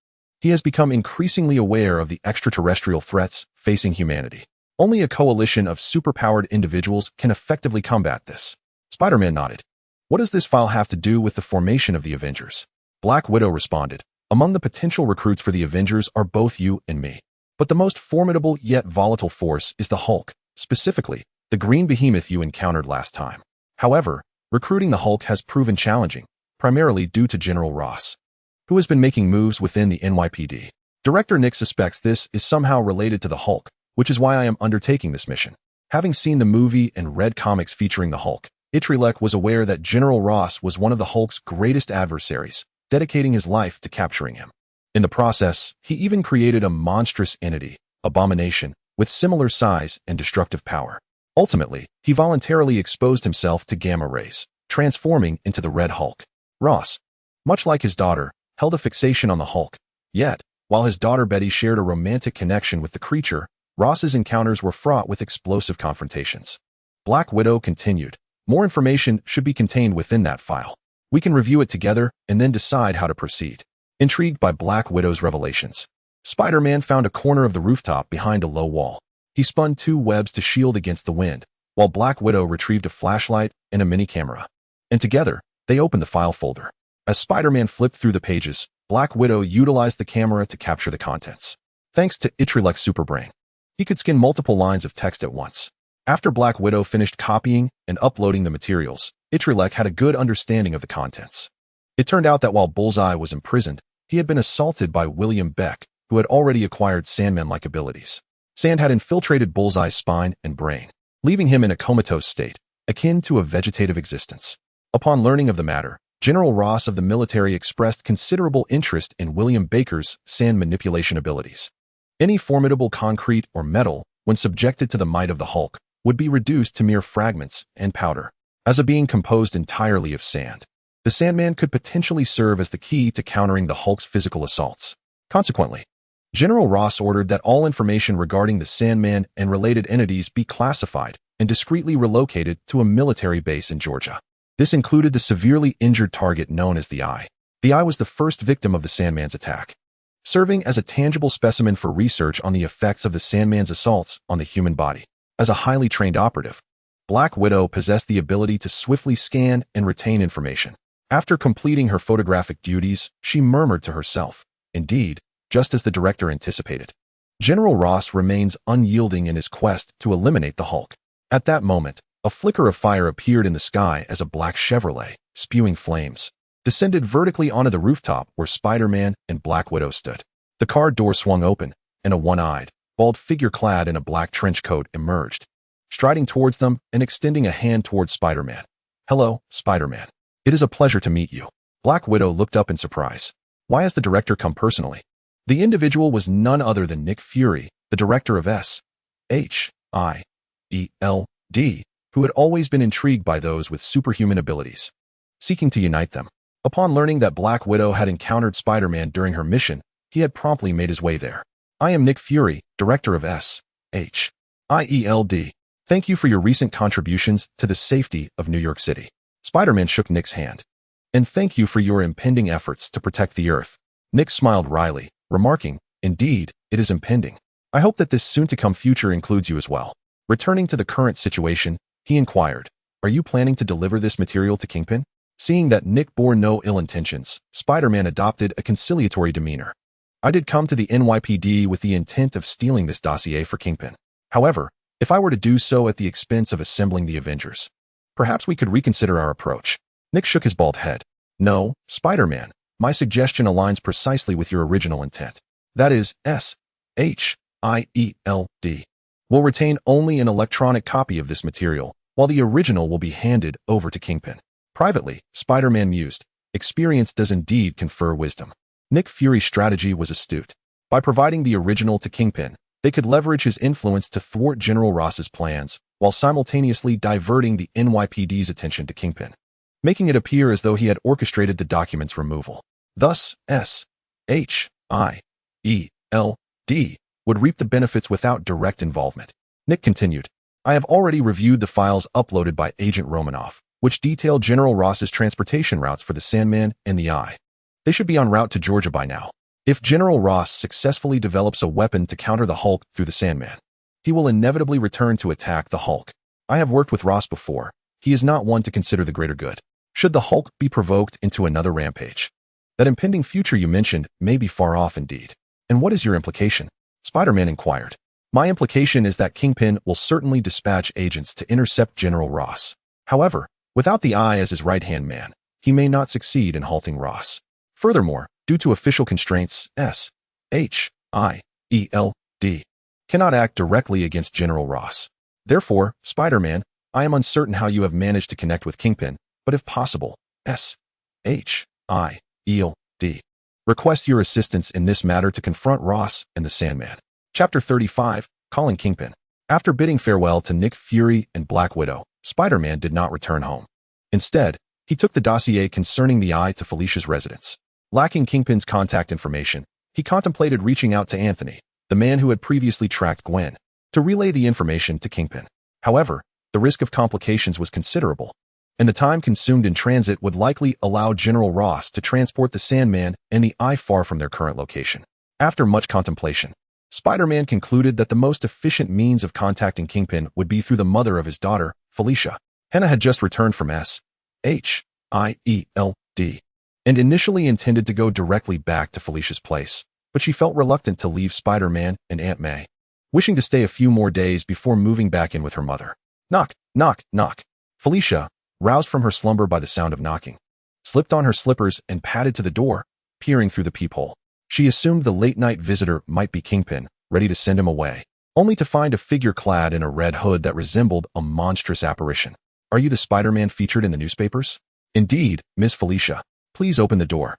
Speaker 1: He has become increasingly aware of the extraterrestrial threats facing humanity. Only a coalition of superpowered individuals can effectively combat this." Spider-Man nodded. "What does this file have to do with the formation of the Avengers?" Black Widow responded, "Among the potential recruits for the Avengers are both you and me. But the most formidable yet volatile force is the Hulk, specifically, the green behemoth you encountered last time. However, recruiting the Hulk has proven challenging, primarily due to General Ross, who has been making moves within the NYPD. Director Nick suspects this is somehow related to the Hulk, which is why I am undertaking this mission." Having seen the movie and read comics featuring the Hulk, Itrek was aware that General Ross was one of the Hulk's greatest adversaries, dedicating his life to capturing him. In the process, he even created a monstrous entity, Abomination, with similar size and destructive power. Ultimately, he voluntarily exposed himself to gamma rays, transforming into the Red Hulk. Ross, much like his daughter, held a fixation on the Hulk. Yet, while his daughter Betty shared a romantic connection with the creature, Ross's encounters were fraught with explosive confrontations. Black Widow continued, "More information should be contained within that file. We can review it together and then decide how to proceed. Intrigued by Black Widow's revelations, Spider-Man found a corner of the rooftop behind a low wall. He spun 2 webs to shield against the wind, while Black Widow retrieved a flashlight and a mini camera. And together, they opened the file folder. As Spider-Man flipped through the pages, Black Widow utilized the camera to capture the contents. Thanks to Itrek's superbrain, he could scan multiple lines of text at once. After Black Widow finished copying and uploading the materials, Itrek had a good understanding of the contents. It turned out that while Bullseye was imprisoned, he had been assaulted by William Beck, who had already acquired Sandman-like abilities. Sand had infiltrated Bullseye's spine and brain, leaving him in a comatose state, akin to a vegetative existence. Upon learning of the matter, General Ross of the military expressed considerable interest in William Baker's sand manipulation abilities. Any formidable concrete or metal, when subjected to the might of the Hulk, would be reduced to mere fragments and powder. As a being composed entirely of sand, the Sandman could potentially serve as the key to countering the Hulk's physical assaults. Consequently, General Ross ordered that all information regarding the Sandman and related entities be classified and discreetly relocated to a military base in Georgia. This included the severely injured target known as the Eye. The Eye was the first victim of the Sandman's attack, serving as a tangible specimen for research on the effects of the Sandman's assaults on the human body. As a highly trained operative, Black Widow possessed the ability to swiftly scan and retain information. After completing her photographic duties, she murmured to herself, "Indeed, just as the director anticipated." General Ross remains unyielding in his quest to eliminate the Hulk. At that moment, a flicker of fire appeared in the sky as a black Chevrolet, spewing flames, descended vertically onto the rooftop where Spider-Man and Black Widow stood. The car door swung open, and a one-eyed, bald figure clad in a black trench coat emerged, striding towards them and extending a hand towards Spider-Man. "Hello, Spider-Man. It is a pleasure to meet you." Black Widow looked up in surprise. "Why has the director come personally?" The individual was none other than Nick Fury, the director of S.H.I.E.L.D., who had always been intrigued by those with superhuman abilities, seeking to unite them. Upon learning that Black Widow had encountered Spider-Man during her mission, he had promptly made his way there. "I am Nick Fury, director of S.H.I.E.L.D. Thank you for your recent contributions to the safety of New York City." Spider-Man shook Nick's hand. "And thank you for your impending efforts to protect the Earth." Nick smiled wryly, remarking, "Indeed, it is impending. I hope that this soon-to-come future includes you as well." Returning to the current situation, he inquired, "Are you planning to deliver this material to Kingpin?" Seeing that Nick bore no ill intentions, Spider-Man adopted a conciliatory demeanor. "I did come to the NYPD with the intent of stealing this dossier for Kingpin. However, if I were to do so at the expense of assembling the Avengers, perhaps we could reconsider our approach." Nick shook his bald head. "No, Spider-Man, my suggestion aligns precisely with your original intent. That is, S.H.I.E.L.D. will retain only an electronic copy of this material, while the original will be handed over to Kingpin." Privately, Spider-Man mused, "Experience does indeed confer wisdom." Nick Fury's strategy was astute. By providing the original to Kingpin, they could leverage his influence to thwart General Ross's plans, while simultaneously diverting the NYPD's attention to Kingpin, making it appear as though he had orchestrated the document's removal. Thus, S.H.I.E.L.D. would reap the benefits without direct involvement. Nick continued, "I have already reviewed the files uploaded by Agent Romanoff, which detail General Ross's transportation routes for the Sandman and the Eye. They should be en route to Georgia by now. If General Ross successfully develops a weapon to counter the Hulk through the Sandman, he will inevitably return to attack the Hulk. I have worked with Ross before. He is not one to consider the greater good. Should the Hulk be provoked into another rampage, that impending future you mentioned may be far off indeed." "And what is your implication?" Spider-Man inquired. "My implication is that Kingpin will certainly dispatch agents to intercept General Ross. However, without the Eye as his right-hand man, he may not succeed in halting Ross. Furthermore, due to official constraints, S.H.I.E.L.D. cannot act directly against General Ross. Therefore, Spider-Man, I am uncertain how you have managed to connect with Kingpin, but if possible, S.H.I.E.L.D. request your assistance in this matter to confront Ross and the Sandman." Chapter 35, Calling Kingpin. After bidding farewell to Nick Fury and Black Widow, Spider-Man did not return home. Instead, he took the dossier concerning the Eye to Felicia's residence. Lacking Kingpin's contact information, he contemplated reaching out to Anthony, the man who had previously tracked Gwen, to relay the information to Kingpin. However, the risk of complications was considerable. and the time consumed in transit would likely allow General Ross to transport the Sandman and the Eye far from their current location. After much contemplation, Spider-Man concluded that the most efficient means of contacting Kingpin would be through the mother of his daughter, Felicia. Hannah had just returned from S.H.I.E.L.D. and initially intended to go directly back to Felicia's place, but she felt reluctant to leave Spider-Man and Aunt May, wishing to stay a few more days before moving back in with her mother. Knock, knock, knock. Felicia, roused from her slumber by the sound of knocking, slipped on her slippers and padded to the door, peering through the peephole. She assumed the late-night visitor might be Kingpin, ready to send him away, only to find a figure clad in a red hood that resembled a monstrous apparition. Are you the Spider-Man featured in the newspapers? Indeed, Miss Felicia. Please open the door.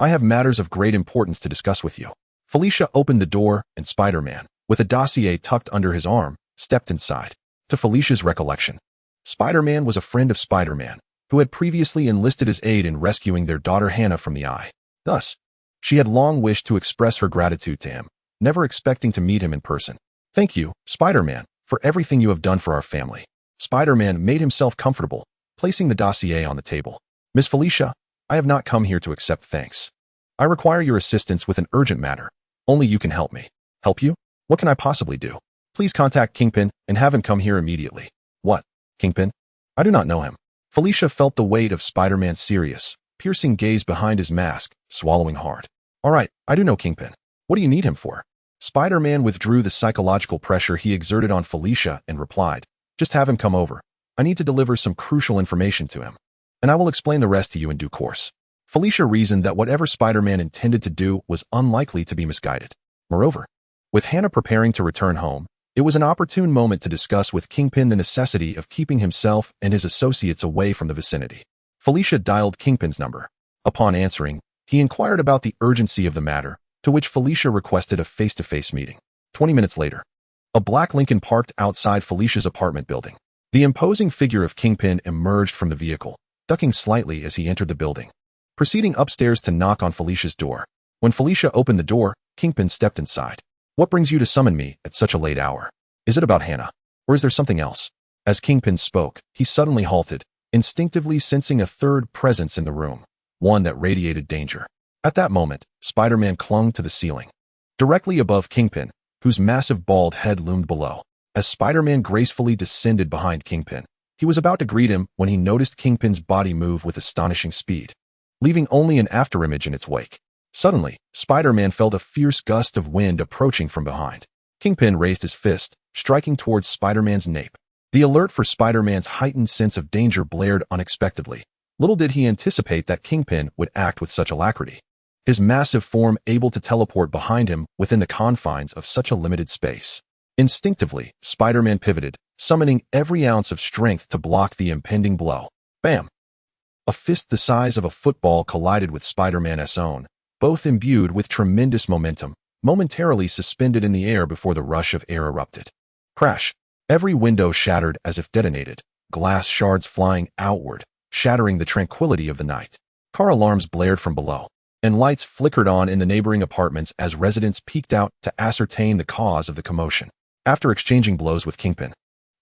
Speaker 1: I have matters of great importance to discuss with you. Felicia opened the door, and Spider-Man, with a dossier tucked under his arm, stepped inside. To Felicia's recollection, Spider-Man was a friend of Spider-Man, who had previously enlisted his aid in rescuing their daughter Hannah from the Eye. Thus, she had long wished to express her gratitude to him, never expecting to meet him in person. Thank you, Spider-Man, for everything you have done for our family. Spider-Man made himself comfortable, placing the dossier on the table. Miss Felicia, I have not come here to accept thanks. I require your assistance with an urgent matter. Only you can help me. Help you? What can I possibly do? Please contact Kingpin and have him come here immediately. What? Kingpin? I do not know him. Felicia felt the weight of Spider-Man's serious, piercing gaze behind his mask, swallowing hard. All right, I do know Kingpin. What do you need him for? Spider-Man withdrew the psychological pressure he exerted on Felicia and replied, just have him come over. I need to deliver some crucial information to him, and I will explain the rest to you in due course. Felicia reasoned that whatever Spider-Man intended to do was unlikely to be misguided. Moreover, with Hannah preparing to return home, it was an opportune moment to discuss with Kingpin the necessity of keeping himself and his associates away from the vicinity. Felicia dialed Kingpin's number. Upon answering, he inquired about the urgency of the matter, to which Felicia requested a face-to-face meeting. 20 minutes later, a black Lincoln parked outside Felicia's apartment building. The imposing figure of Kingpin emerged from the vehicle, ducking slightly as he entered the building, proceeding upstairs to knock on Felicia's door. When Felicia opened the door, Kingpin stepped inside. What brings you to summon me at such a late hour? Is it about Hannah? Or is there something else? As Kingpin spoke, he suddenly halted, instinctively sensing a third presence in the room, one that radiated danger. At that moment, Spider-Man clung to the ceiling, directly above Kingpin, whose massive bald head loomed below. As Spider-Man gracefully descended behind Kingpin, he was about to greet him when he noticed Kingpin's body move with astonishing speed, leaving only an afterimage in its wake. Suddenly, Spider-Man felt a fierce gust of wind approaching from behind. Kingpin raised his fist, striking towards Spider-Man's nape. The alert for Spider-Man's heightened sense of danger blared unexpectedly. Little did he anticipate that Kingpin would act with such alacrity, his massive form able to teleport behind him within the confines of such a limited space. Instinctively, Spider-Man pivoted, summoning every ounce of strength to block the impending blow. Bam! A fist the size of a football collided with Spider-Man's own, both imbued with tremendous momentum, momentarily suspended in the air before the rush of air erupted. Crash! Every window shattered as if detonated, glass shards flying outward, shattering the tranquility of the night. Car alarms blared from below, and lights flickered on in the neighboring apartments as residents peeked out to ascertain the cause of the commotion. After exchanging blows with Kingpin,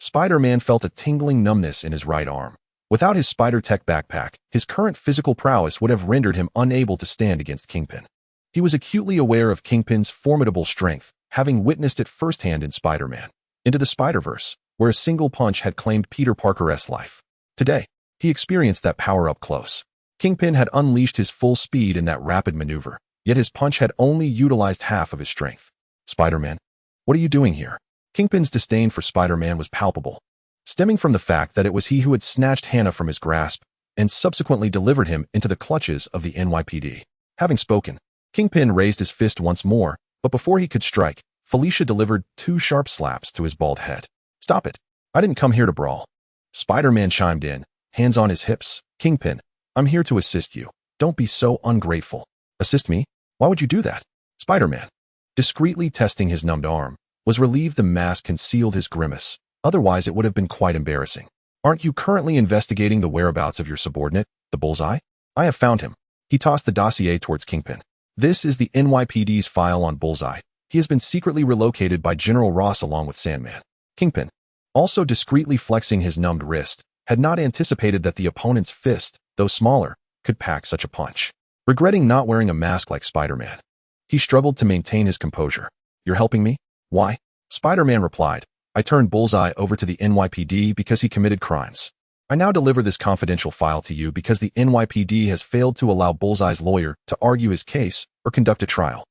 Speaker 1: Spider-Man felt a tingling numbness in his right arm. Without his Spider-Tech backpack, his current physical prowess would have rendered him unable to stand against Kingpin. He was acutely aware of Kingpin's formidable strength, having witnessed it firsthand in Spider-Man Into the Spider-Verse, where a single punch had claimed Peter Parker's life. Today, he experienced that power up close. Kingpin had unleashed his full speed in that rapid maneuver, yet his punch had only utilized half of his strength. Spider-Man, what are you doing here? Kingpin's disdain for Spider-Man was palpable, stemming from the fact that it was he who had snatched Hannah from his grasp and subsequently delivered him into the clutches of the NYPD. Having spoken, Kingpin raised his fist once more, but before he could strike, Felicia delivered 2 sharp slaps to his bald head. Stop it. I didn't come here to brawl. Spider-Man chimed in, hands on his hips. Kingpin, I'm here to assist you. Don't be so ungrateful. Assist me? Why would you do that? Spider-Man, discreetly testing his numbed arm, was relieved the mask concealed his grimace. Otherwise, it would have been quite embarrassing. Aren't you currently investigating the whereabouts of your subordinate, the Bullseye? I have found him. He tossed the dossier towards Kingpin. This is the NYPD's file on Bullseye. He has been secretly relocated by General Ross along with Sandman. Kingpin, also discreetly flexing his numbed wrist, had not anticipated that the opponent's fist, though smaller, could pack such a punch. Regretting not wearing a mask like Spider-Man, he struggled to maintain his composure. "You're helping me? Why?" Spider-Man replied, "I turned Bullseye over to the NYPD because he committed crimes. I now deliver this confidential file to you because the NYPD has failed to allow Bullseye's lawyer to argue his case or conduct a trial."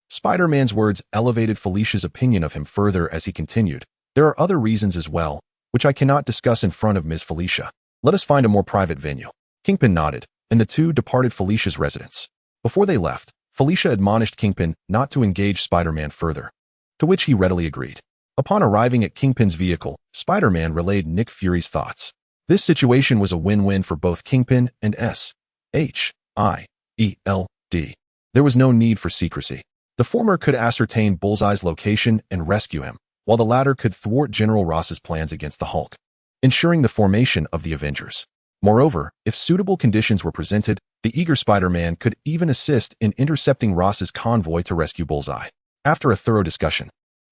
Speaker 1: Spider-Man's words elevated Felicia's opinion of him further as he continued, "There are other reasons as well, which I cannot discuss in front of Ms. Felicia. Let us find a more private venue." Kingpin nodded, and the two departed Felicia's residence. Before they left, Felicia admonished Kingpin not to engage Spider-Man further, to which he readily agreed. Upon arriving at Kingpin's vehicle, Spider-Man relayed Nick Fury's thoughts. This situation was a win-win for both Kingpin and S.H.I.E.L.D. There was no need for secrecy. The former could ascertain Bullseye's location and rescue him, while the latter could thwart General Ross's plans against the Hulk, ensuring the formation of the Avengers. Moreover, if suitable conditions were presented, the eager Spider-Man could even assist in intercepting Ross's convoy to rescue Bullseye. After a thorough discussion,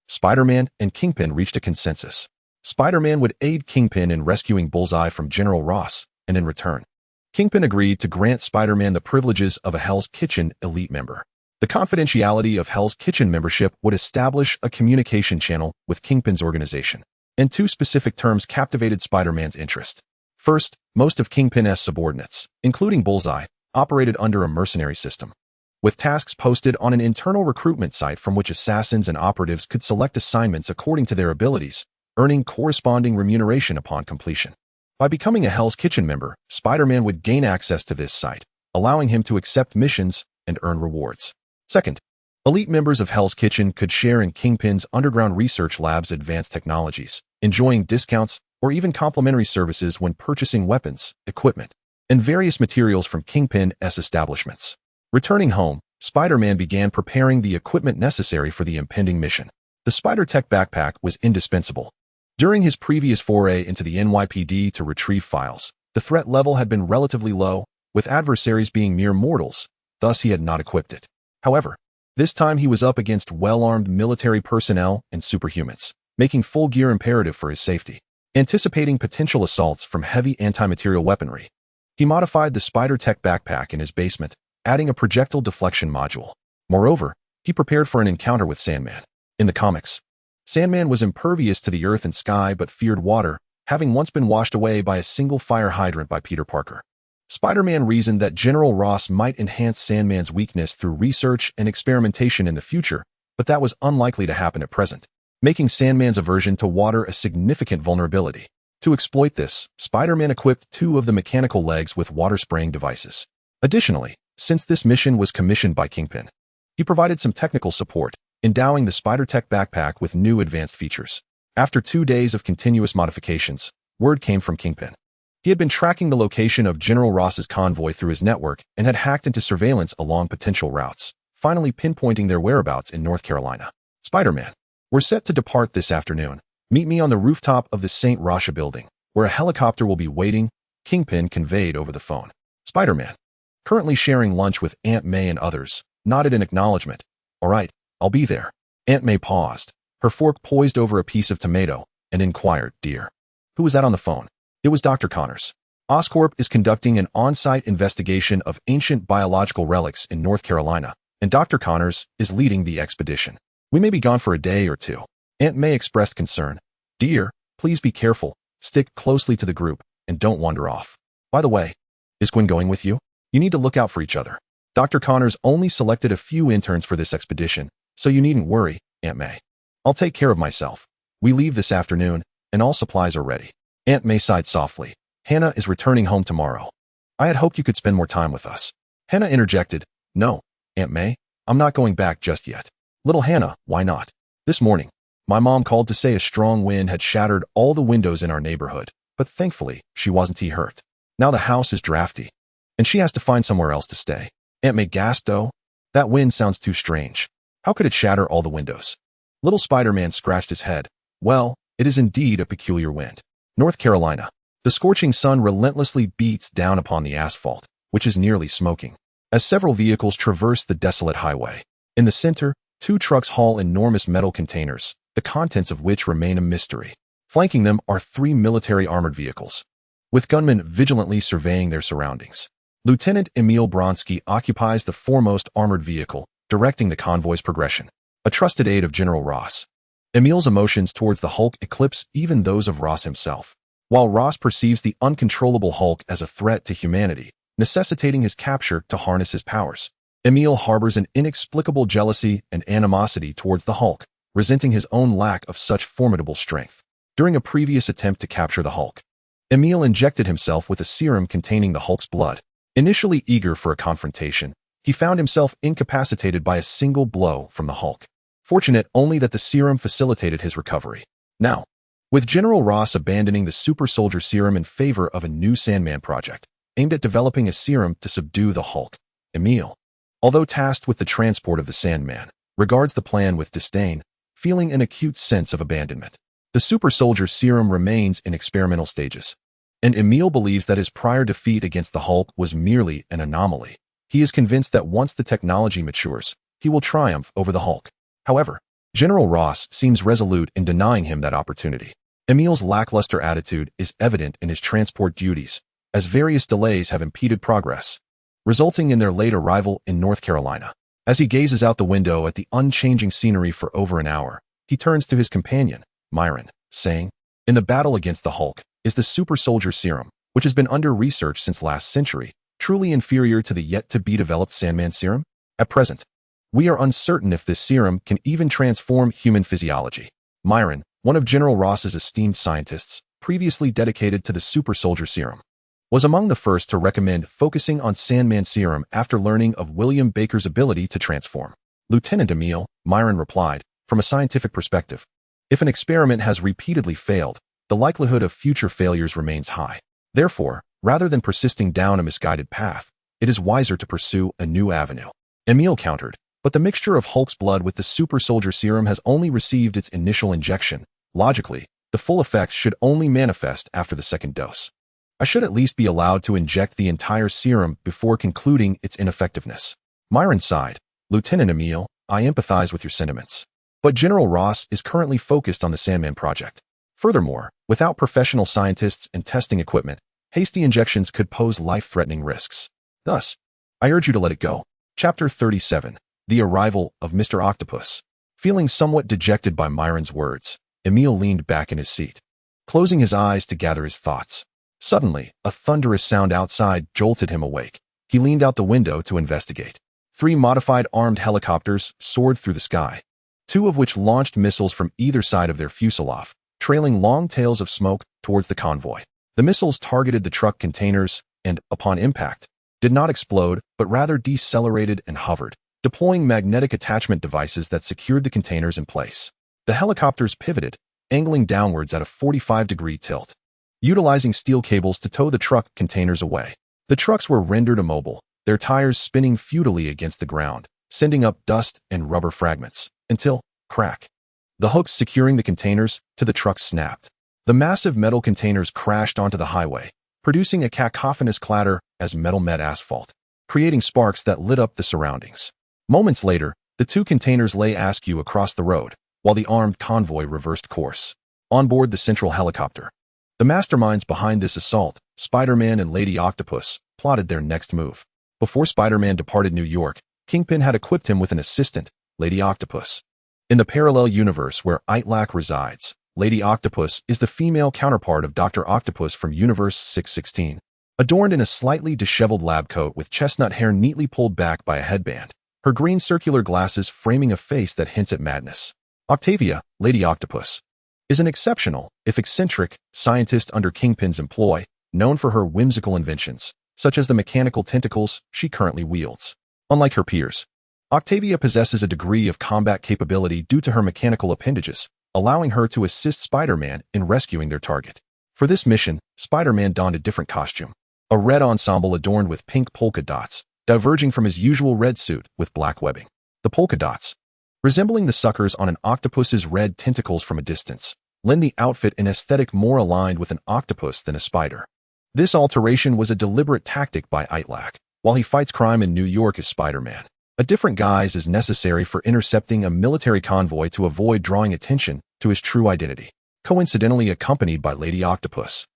Speaker 1: Spider-Man and Kingpin reached a consensus. Spider-Man would aid Kingpin in rescuing Bullseye from General Ross, and in return, Kingpin agreed to grant Spider-Man the privileges of a Hell's Kitchen elite member. The confidentiality of Hell's Kitchen membership would establish a communication channel with Kingpin's organization, and two specific terms captivated Spider-Man's interest. First, most of Kingpin's subordinates, including Bullseye, operated under a mercenary system, with tasks posted on an internal recruitment site from which assassins and operatives could select assignments according to their abilities, earning corresponding remuneration upon completion. By becoming a Hell's Kitchen member, Spider-Man would gain access to this site, allowing him to accept missions and earn rewards. Second, elite members of Hell's Kitchen could share in Kingpin's underground research lab's advanced technologies, enjoying discounts or even complimentary services when purchasing weapons, equipment, and various materials from Kingpin's establishments. Returning home, Spider-Man began preparing the equipment necessary for the impending mission. The Spider-Tech backpack was indispensable. During his previous foray into the NYPD to retrieve files, the threat level had been relatively low, with adversaries being mere mortals, thus he had not equipped it. However, this time he was up against well-armed military personnel and superhumans, making full gear imperative for his safety. Anticipating potential assaults from heavy anti-material weaponry, he modified the Spider-Tech backpack in his basement, adding a projectile deflection module. Moreover, he prepared for an encounter with Sandman. In the comics, Sandman was impervious to the earth and sky but feared water, having once been washed away by a single fire hydrant by Peter Parker. Spider-Man reasoned that General Ross might enhance Sandman's weakness through research and experimentation in the future, but that was unlikely to happen at present, making Sandman's aversion to water a significant vulnerability. To exploit this, Spider-Man equipped two of the mechanical legs with water-spraying devices. Additionally, since this mission was commissioned by Kingpin, he provided some technical support, endowing the Spider-Tech backpack with new advanced features. After 2 days of continuous modifications, word came from Kingpin. He had been tracking the location of General Ross's convoy through his network and had hacked into surveillance along potential routes, finally pinpointing their whereabouts in North Carolina. "Spider-Man, we're set to depart this afternoon. Meet me on the rooftop of the St. Rasha building, where a helicopter will be waiting," Kingpin conveyed over the phone. Spider-Man, currently sharing lunch with Aunt May and others, nodded in acknowledgement. "All right, I'll be there." Aunt May paused, her fork poised over a piece of tomato, and inquired, "Dear, who was that on the phone?" It was Dr. Connors. Oscorp is conducting an on-site investigation of ancient biological relics in North Carolina, and Dr. Connors is leading the expedition. "We may be gone for a day or two." Aunt May expressed concern. "Dear, please be careful, stick closely to the group, and don't wander off. By the way, is Gwen going with you? You need to look out for each other. Dr. Connors only selected a few interns for this expedition, so you needn't worry, Aunt May. I'll take care of myself. We leave this afternoon, and all supplies are ready." Aunt May sighed softly. "Hannah is returning home tomorrow. I had hoped you could spend more time with us." Hannah interjected, "No, Aunt May, I'm not going back just yet." "Little Hannah, why not?" "This morning, my mom called to say a strong wind had shattered all the windows in our neighborhood, but thankfully, she wasn't hurt. Now the house is drafty, and she has to find somewhere else to stay." Aunt May gasped, "Oh, that wind sounds too strange. How could it shatter all the windows?" Little Spider-Man scratched his head. "Well, it is indeed a peculiar wind." North Carolina. The scorching sun relentlessly beats down upon the asphalt, which is nearly smoking, as several vehicles traverse the desolate highway. In the center, 2 trucks haul enormous metal containers, the contents of which remain a mystery. Flanking them are 3 military armored vehicles. with gunmen vigilantly surveying their surroundings. Lieutenant Emil Bronsky occupies the foremost armored vehicle, directing the convoy's progression, a trusted aide of General Ross. Emil's emotions towards the Hulk eclipse even those of Ross himself. While Ross perceives the uncontrollable Hulk as a threat to humanity, necessitating his capture to harness his powers, Emil harbors an inexplicable jealousy and animosity towards the Hulk, resenting his own lack of such formidable strength. During a previous attempt to capture the Hulk, Emil injected himself with a serum containing the Hulk's blood. Initially eager for a confrontation, he found himself incapacitated by a single blow from the Hulk. Fortunate only that the serum facilitated his recovery. Now, with General Ross abandoning the super soldier serum in favor of a new Sandman project, aimed at developing a serum to subdue the Hulk, Emil, although tasked with the transport of the Sandman, regards the plan with disdain, feeling an acute sense of abandonment. The super soldier serum remains in experimental stages, and Emil believes that his prior defeat against the Hulk was merely an anomaly. He is convinced that once the technology matures, he will triumph over the Hulk. However, General Ross seems resolute in denying him that opportunity. Emil's lackluster attitude is evident in his transport duties, as various delays have impeded progress, resulting in their late arrival in North Carolina. As he gazes out the window at the unchanging scenery for over an hour, he turns to his companion, Myron, saying, "In the battle against the Hulk, is the super soldier serum, which has been under research since last century, truly inferior to the yet-to-be-developed Sandman serum? At present, we are uncertain if this serum can even transform human physiology." Myron, one of General Ross's esteemed scientists, previously dedicated to the super soldier serum, was among the first to recommend focusing on Sandman serum after learning of William Baker's ability to transform. "Lieutenant Emil," Myron replied, "from a scientific perspective, if an experiment has repeatedly failed, the likelihood of future failures remains high. Therefore, rather than persisting down a misguided path, it is wiser to pursue a new avenue." Emil countered, "But the mixture of Hulk's blood with the super soldier serum has only received its initial injection. Logically, the full effects should only manifest after the second dose. I should at least be allowed to inject the entire serum before concluding its ineffectiveness." Myron sighed. "Lieutenant Emil, I empathize with your sentiments. But General Ross is currently focused on the Sandman project. Furthermore, without professional scientists and testing equipment, hasty injections could pose life-threatening risks. Thus, I urge you to let it go." Chapter 37. The Arrival of Mr. Octopus. Feeling somewhat dejected by Myron's words, Emil leaned back in his seat, closing his eyes to gather his thoughts. Suddenly, a thunderous sound outside jolted him awake. He leaned out the window to investigate. 3 modified armed helicopters soared through the sky, 2 of which launched missiles from either side of their fuselage, trailing long tails of smoke towards the convoy. The missiles targeted the truck containers and, upon impact, did not explode but rather decelerated and hovered, deploying magnetic attachment devices that secured the containers in place. The helicopters pivoted, angling downwards at a 45-degree tilt, utilizing steel cables to tow the truck containers away. The trucks were rendered immobile, their tires spinning futilely against the ground, sending up dust and rubber fragments, until, crack, the hooks securing the containers to the truck snapped. The massive metal containers crashed onto the highway, producing a cacophonous clatter as metal met asphalt, creating sparks that lit up the surroundings. Moments later, the 2 containers lay askew across the road, while the armed convoy reversed course. On board the central helicopter, the masterminds behind this assault, Spider-Man and Lady Octopus, plotted their next move. Before Spider-Man departed New York, Kingpin had equipped him with an assistant, Lady Octopus. In the parallel universe where Itrek resides, Lady Octopus is the female counterpart of Dr. Octopus from Universe 616. Adorned in a slightly disheveled lab coat with chestnut hair neatly pulled back by a headband, her green circular glasses framing a face that hints at madness. Octavia, Lady Octopus, is an exceptional, if eccentric, scientist under Kingpin's employ, known for her whimsical inventions, such as the mechanical tentacles she currently wields. Unlike her peers, Octavia possesses a degree of combat capability due to her mechanical appendages, allowing her to assist Spider-Man in rescuing their target. For this mission, Spider-Man donned a different costume, a red ensemble adorned with pink polka dots, diverging from his usual red suit with black webbing. The polka dots, resembling the suckers on an octopus's red tentacles from a distance, lend the outfit an aesthetic more aligned with an octopus than a spider. This alteration was a deliberate tactic by Itrek, while he fights crime in New York as Spider-Man. A different guise is necessary for intercepting a military convoy to avoid drawing attention to his true identity. Coincidentally accompanied by Lady Octopus,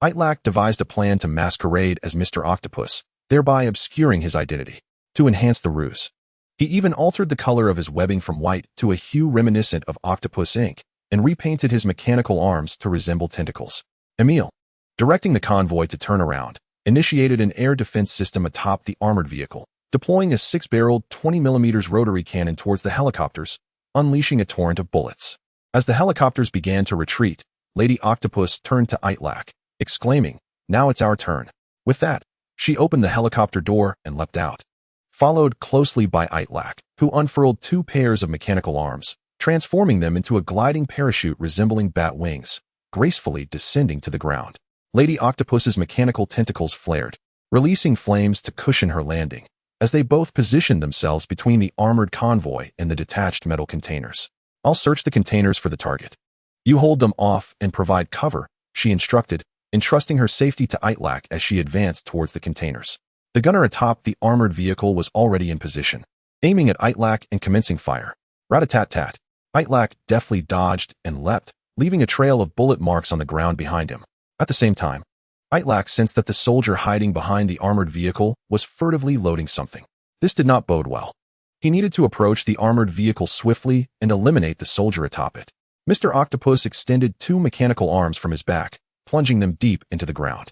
Speaker 1: Itrek devised a plan to masquerade as Mr. Octopus, thereby obscuring his identity. To enhance the ruse, he even altered the color of his webbing from white to a hue reminiscent of octopus ink and repainted his mechanical arms to resemble tentacles. S.H.I.E.L.D, directing the convoy to turn around, initiated an air defense system atop the armored vehicle, deploying a 6-barreled 20mm rotary cannon towards the helicopters, unleashing a torrent of bullets. As the helicopters began to retreat, Lady Octopus turned to Itrek, exclaiming, "Now it's our turn." With that, she opened the helicopter door and leapt out, followed closely by Itrek, who unfurled 2 pairs of mechanical arms, transforming them into a gliding parachute resembling bat wings, gracefully descending to the ground. Lady Octopus's mechanical tentacles flared, releasing flames to cushion her landing, as they both positioned themselves between the armored convoy and the detached metal containers. "I'll search the containers for the target. You hold them off and provide cover," she instructed, entrusting her safety to Itrek as she advanced towards the containers. The gunner atop the armored vehicle was already in position, aiming at Itrek and commencing fire. Rat-a-tat-tat. Itrek deftly dodged and leapt, leaving a trail of bullet marks on the ground behind him. At the same time, Itrek sensed that the soldier hiding behind the armored vehicle was furtively loading something. This did not bode well. He needed to approach the armored vehicle swiftly and eliminate the soldier atop it. Mr. Octopus extended 2 mechanical arms from his back, plunging them deep into the ground.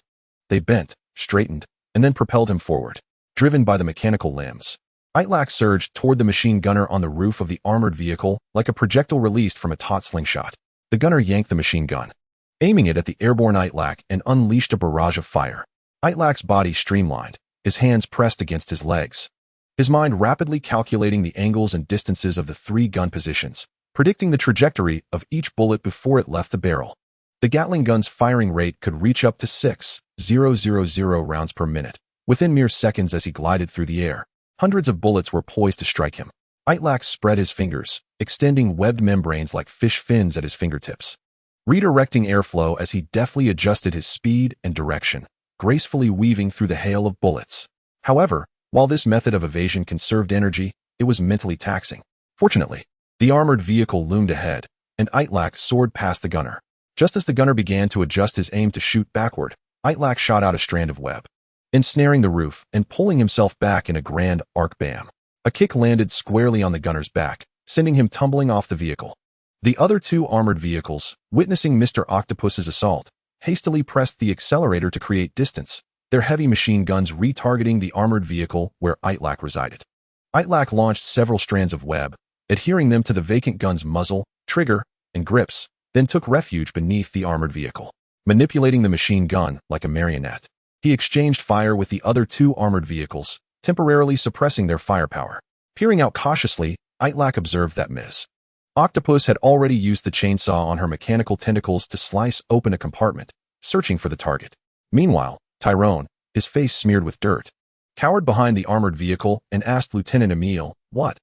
Speaker 1: They bent, straightened, and then propelled him forward, driven by the mechanical limbs. Itrek surged toward the machine gunner on the roof of the armored vehicle like a projectile released from a taut slingshot. The gunner yanked the machine gun, aiming it at the airborne Itrek, and unleashed a barrage of fire. Itrek's body streamlined, his hands pressed against his legs, his mind rapidly calculating the angles and distances of the 3 gun positions, predicting the trajectory of each bullet before it left the barrel. The Gatling gun's firing rate could reach up to 6,000 rounds per minute. Within mere seconds as he glided through the air, hundreds of bullets were poised to strike him. Itrek spread his fingers, extending webbed membranes like fish fins at his fingertips, redirecting airflow as he deftly adjusted his speed and direction, gracefully weaving through the hail of bullets. However, while this method of evasion conserved energy, it was mentally taxing. Fortunately, the armored vehicle loomed ahead, and Itrek soared past the gunner. Just as the gunner began to adjust his aim to shoot backward, Itrek shot out a strand of web, ensnaring the roof and pulling himself back in a grand arc bam. A kick landed squarely on the gunner's back, sending him tumbling off the vehicle. The other 2 armored vehicles, witnessing Mr. Octopus's assault, hastily pressed the accelerator to create distance, their heavy machine guns retargeting the armored vehicle where Itrek resided. Itrek launched several strands of web, adhering them to the vacant gun's muzzle, trigger, and grips, then took refuge beneath the armored vehicle, manipulating the machine gun like a marionette. He exchanged fire with the other 2 armored vehicles, temporarily suppressing their firepower. Peering out cautiously, Itrek observed that Ms. Octopus had already used the chainsaw on her mechanical tentacles to slice open a compartment, searching for the target. Meanwhile, Tyrone, his face smeared with dirt, cowered behind the armored vehicle and asked Lieutenant S.H.I.E.L.D, "What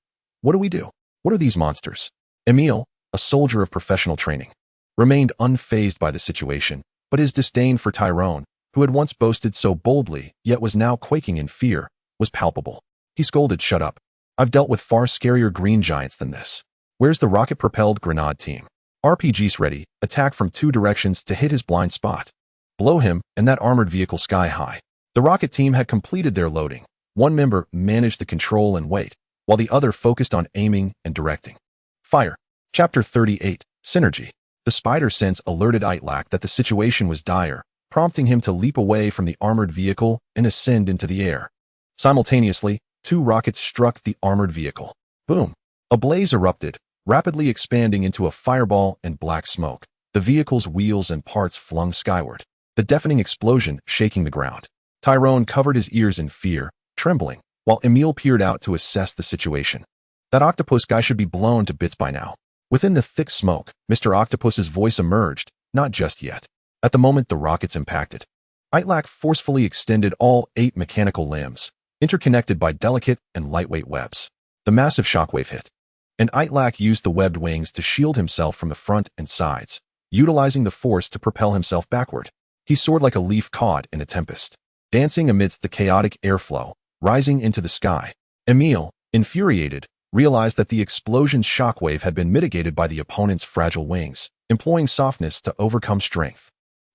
Speaker 1: do we do? What are these monsters?" S.H.I.E.L.D, a soldier of professional training, remained unfazed by the situation, but his disdain for Tyrone, who had once boasted so boldly yet was now quaking in fear, was palpable. He scolded, "Shut up. I've dealt with far scarier green giants than this. Where's the rocket-propelled grenade team? RPGs ready, attack from 2 directions to hit his blind spot. Blow him and that armored vehicle sky high." The rocket team had completed their loading. One member managed the control and weight, while the other focused on aiming and directing. Fire. Chapter 38, Synergy. The spider sense alerted Itrek that the situation was dire, prompting him to leap away from the armored vehicle and ascend into the air. Simultaneously, 2 rockets struck the armored vehicle. Boom! A blaze erupted, rapidly expanding into a fireball and black smoke. The vehicle's wheels and parts flung skyward, the deafening explosion shaking the ground. Tyrone covered his ears in fear, trembling, while Emil peered out to assess the situation. "That octopus guy should be blown to bits by now." Within the thick smoke, Mr. Octopus's voice emerged, "Not just yet." At the moment the rockets impacted, Itrek forcefully extended all 8 mechanical limbs, interconnected by delicate and lightweight webs. The massive shockwave hit, and Itrek used the webbed wings to shield himself from the front and sides, utilizing the force to propel himself backward. He soared like a leaf caught in a tempest, dancing amidst the chaotic airflow, rising into the sky. Emil, infuriated, realized that the explosion's shockwave had been mitigated by the opponent's fragile wings, employing softness to overcome strength.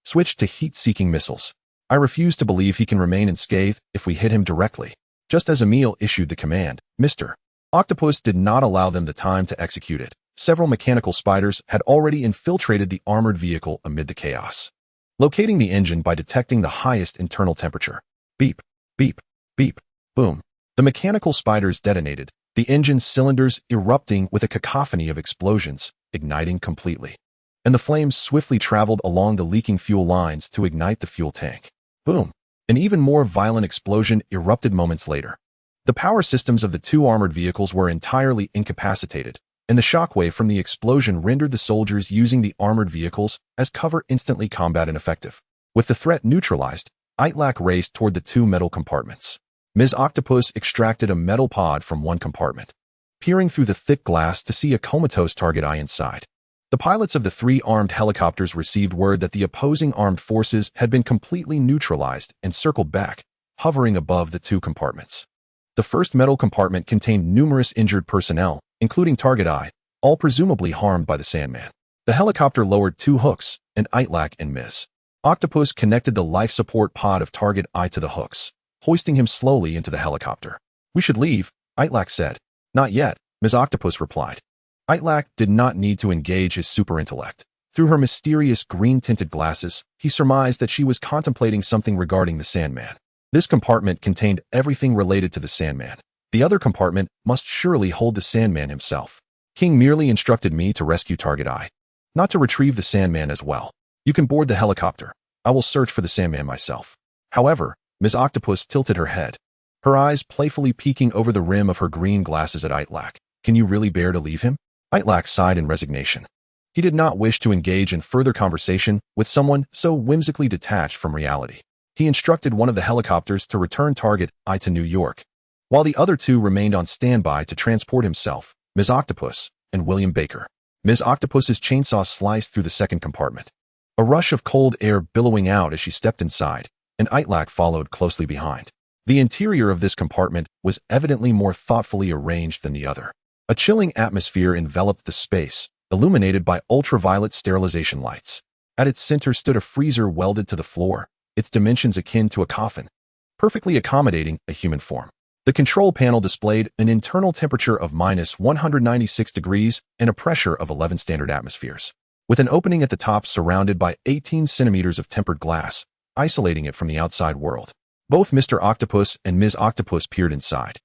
Speaker 1: Switch to heat-seeking missiles. I refuse to believe he can remain unscathed if we hit him directly. Just as Emil issued the command, Mr. Octopus did not allow them the time to execute it. Several mechanical spiders had already infiltrated the armored vehicle amid the chaos, locating the engine by detecting the highest internal temperature. Beep, beep, beep, boom. The mechanical spiders detonated, the engine's cylinders erupting with a cacophony of explosions, igniting completely. And the flames swiftly traveled along the leaking fuel lines to ignite the fuel tank. Boom. An even more violent explosion erupted moments later. The power systems of the two armored vehicles were entirely incapacitated, and the shockwave from the explosion rendered the soldiers using the armored vehicles as cover instantly combat ineffective. With the threat neutralized, Itrek raced toward the two metal compartments. Ms. Octopus extracted a metal pod from one compartment, peering through the thick glass to see a comatose target eye inside. The pilots of the three armed helicopters received word that the opposing armed forces had been completely neutralized and circled back, hovering above the two compartments. The first metal compartment contained numerous injured personnel, including Target Eye, all presumably harmed by the Sandman. The helicopter lowered two hooks, and Itrek and Ms. Octopus connected the life support pod of Target Eye to the hooks, hoisting him slowly into the helicopter. "We should leave," Itrek said. "Not yet," Ms. Octopus replied. Itrek did not need to engage his super intellect. Through her mysterious green-tinted glasses, he surmised that she was contemplating something regarding the Sandman. This compartment contained everything related to the Sandman. The other compartment must surely hold the Sandman himself. King merely instructed me to rescue Target Eye, not to retrieve the Sandman as well. You can board the helicopter. I will search for the Sandman myself. However, Ms. Octopus tilted her head, her eyes playfully peeking over the rim of her green glasses at Itrek. "Can you really bear to leave him?" Itrek sighed in resignation. He did not wish to engage in further conversation with someone so whimsically detached from reality. He instructed one of the helicopters to return Target Eye to New York, while the other two remained on standby to transport himself, Ms. Octopus, and William Baker. Ms. Octopus's chainsaw sliced through the second compartment, a rush of cold air billowing out as she stepped inside, and Itrek followed closely behind. The interior of this compartment was evidently more thoughtfully arranged than the other. A chilling atmosphere enveloped the space, illuminated by ultraviolet sterilization lights. At its center stood a freezer welded to the floor, its dimensions akin to a coffin, perfectly accommodating a human form. The control panel displayed an internal temperature of -196 degrees and a pressure of 11 standard atmospheres, with an opening at the top surrounded by 18 centimeters of tempered glass, isolating it from the outside world. Both Mr. Octopus and Ms. Octopus peered inside,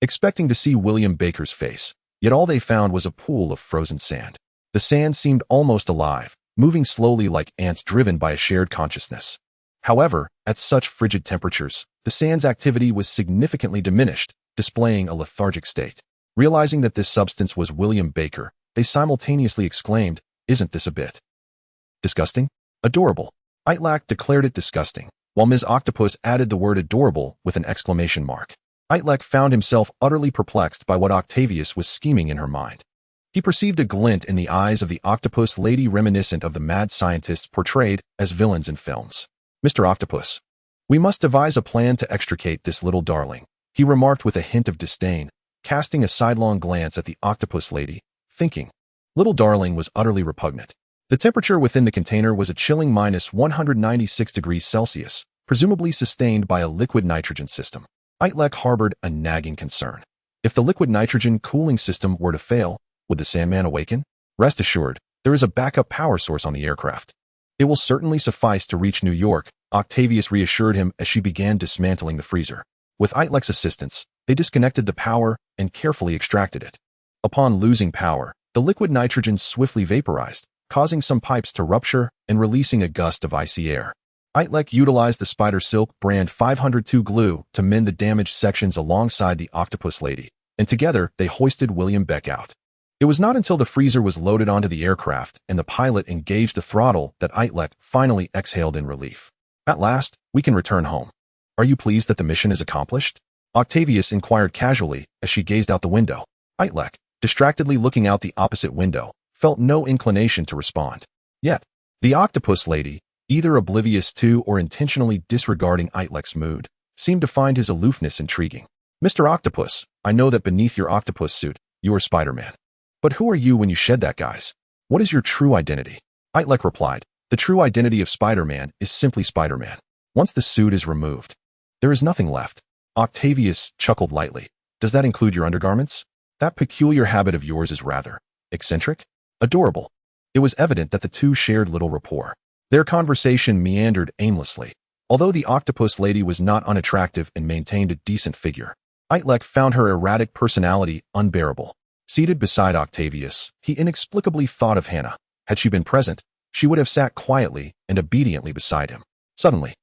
Speaker 1: expecting to see William Baker's face, yet all they found was a pool of frozen sand. The sand seemed almost alive, moving slowly like ants driven by a shared consciousness. However, at such frigid temperatures, the sand's activity was significantly diminished, displaying a lethargic state. Realizing that this substance was William Baker, they simultaneously exclaimed, "Isn't this a bit disgusting?" "Adorable." Itrek declared it disgusting, while Ms. Octopus added the word adorable with an exclamation mark. Itrek found himself utterly perplexed by what Octavius was scheming in her mind. He perceived a glint in the eyes of the octopus lady reminiscent of the mad scientists portrayed as villains in films. "Mr. Octopus, we must devise a plan to extricate this little darling," he remarked with a hint of disdain, casting a sidelong glance at the octopus lady, thinking. Little darling was utterly repugnant. The temperature within the container was a chilling -196 degrees Celsius, presumably sustained by a liquid nitrogen system. Itrek harbored a nagging concern. If the liquid nitrogen cooling system were to fail, would the Sandman awaken? Rest assured, there is a backup power source on the aircraft. It will certainly suffice to reach New York, Octavius reassured him as she began dismantling the freezer. With Itrek's assistance, they disconnected the power and carefully extracted it. Upon losing power, the liquid nitrogen swiftly vaporized, causing some pipes to rupture and releasing a gust of icy air. Itrek utilized the Spider Silk brand 502 glue to mend the damaged sections alongside the octopus lady, and together they hoisted William Beck out. It was not until the freezer was loaded onto the aircraft and the pilot engaged the throttle that Itrek finally exhaled in relief. "At last, we can return home. Are you pleased that the mission is accomplished?" Octavius inquired casually as she gazed out the window. Itrek, distractedly looking out the opposite window, felt no inclination to respond. Yet, the octopus lady, either oblivious to or intentionally disregarding Itrek's mood, seemed to find his aloofness intriguing. "Mr. Octopus, I know that beneath your octopus suit, you are Spider-Man. But who are you when you shed that guise? What is your true identity?" Itrek replied, The true identity of Spider-Man is simply Spider-Man. Once the suit is removed, there is nothing left. Octavius chuckled lightly. Does that include your undergarments? That peculiar habit of yours is rather eccentric? Adorable. It was evident that the two shared little rapport. Their conversation meandered aimlessly. Although the octopus lady was not unattractive and maintained a decent figure, Itrek found her erratic personality unbearable. Seated beside Octavius, he inexplicably thought of Hannah. Had she been present, she would have sat quietly and obediently beside him. Suddenly,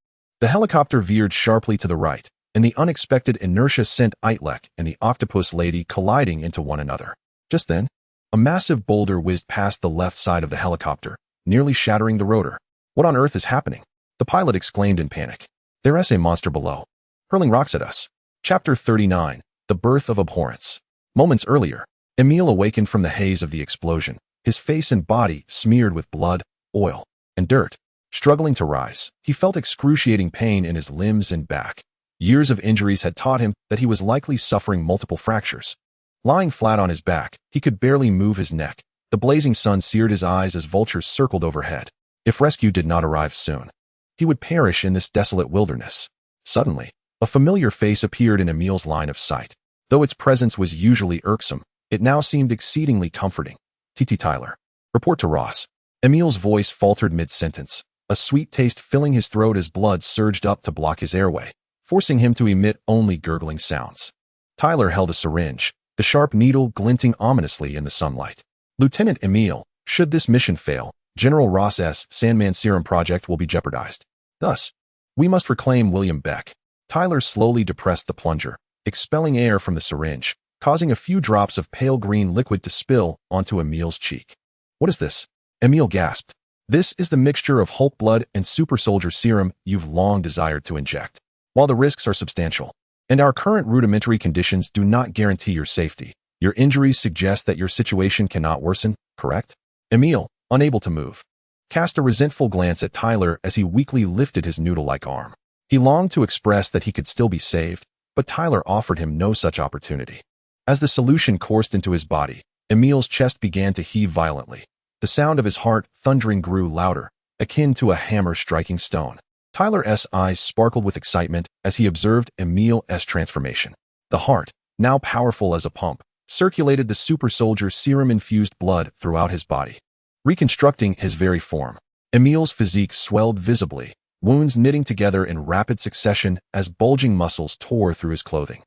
Speaker 1: the helicopter veered sharply to the right, and the unexpected inertia sent Itrek and the octopus lady colliding into one another. Just then, a massive boulder whizzed past the left side of the helicopter, nearly shattering the rotor. What on earth is happening? The pilot exclaimed in panic. There's a monster below, hurling rocks at us. Chapter 39, The Birth of Abhorrence. Moments earlier, Emil awakened from the haze of the explosion, his face and body smeared with blood, oil, and dirt. Struggling to rise, he felt excruciating pain in his limbs and back. Years of injuries had taught him that he was likely suffering multiple fractures. Lying flat on his back, he could barely move his neck. The blazing sun seared his eyes as vultures circled overhead. If rescue did not arrive soon, he would perish in this desolate wilderness. Suddenly, a familiar face appeared in Emil's line of sight. Though its presence was usually irksome, it now seemed exceedingly comforting. T.T. Tyler. Report to Ross. Emil's voice faltered mid-sentence, a sweet taste filling his throat as blood surged up to block his airway, forcing him to emit only gurgling sounds. Tyler held a syringe, the sharp needle glinting ominously in the sunlight. Lieutenant Emil, should this mission fail, General Ross's Sandman Serum project will be jeopardized. Thus, we must reclaim William Beck. Tyler slowly depressed the plunger, expelling air from the syringe, causing a few drops of pale green liquid to spill onto Emil's cheek. What is this? Emil gasped. This is the mixture of Hulk blood and super soldier serum you've long desired to inject. While the risks are substantial, and our current rudimentary conditions do not guarantee your safety, your injuries suggest that your situation cannot worsen, correct? Emil, unable to move, cast a resentful glance at Tyler as he weakly lifted his noodle-like arm. He longed to express that he could still be saved, but Tyler offered him no such opportunity. As the solution coursed into his body, Emil's chest began to heave violently. The sound of his heart thundering grew louder, akin to a hammer striking stone. Tyler's eyes sparkled with excitement as he observed Emil's transformation. The heart, now powerful as a pump, circulated the super soldier serum-infused blood throughout his body, reconstructing his very form. Emil's physique swelled visibly, wounds knitting together in rapid succession as bulging muscles tore through his clothing,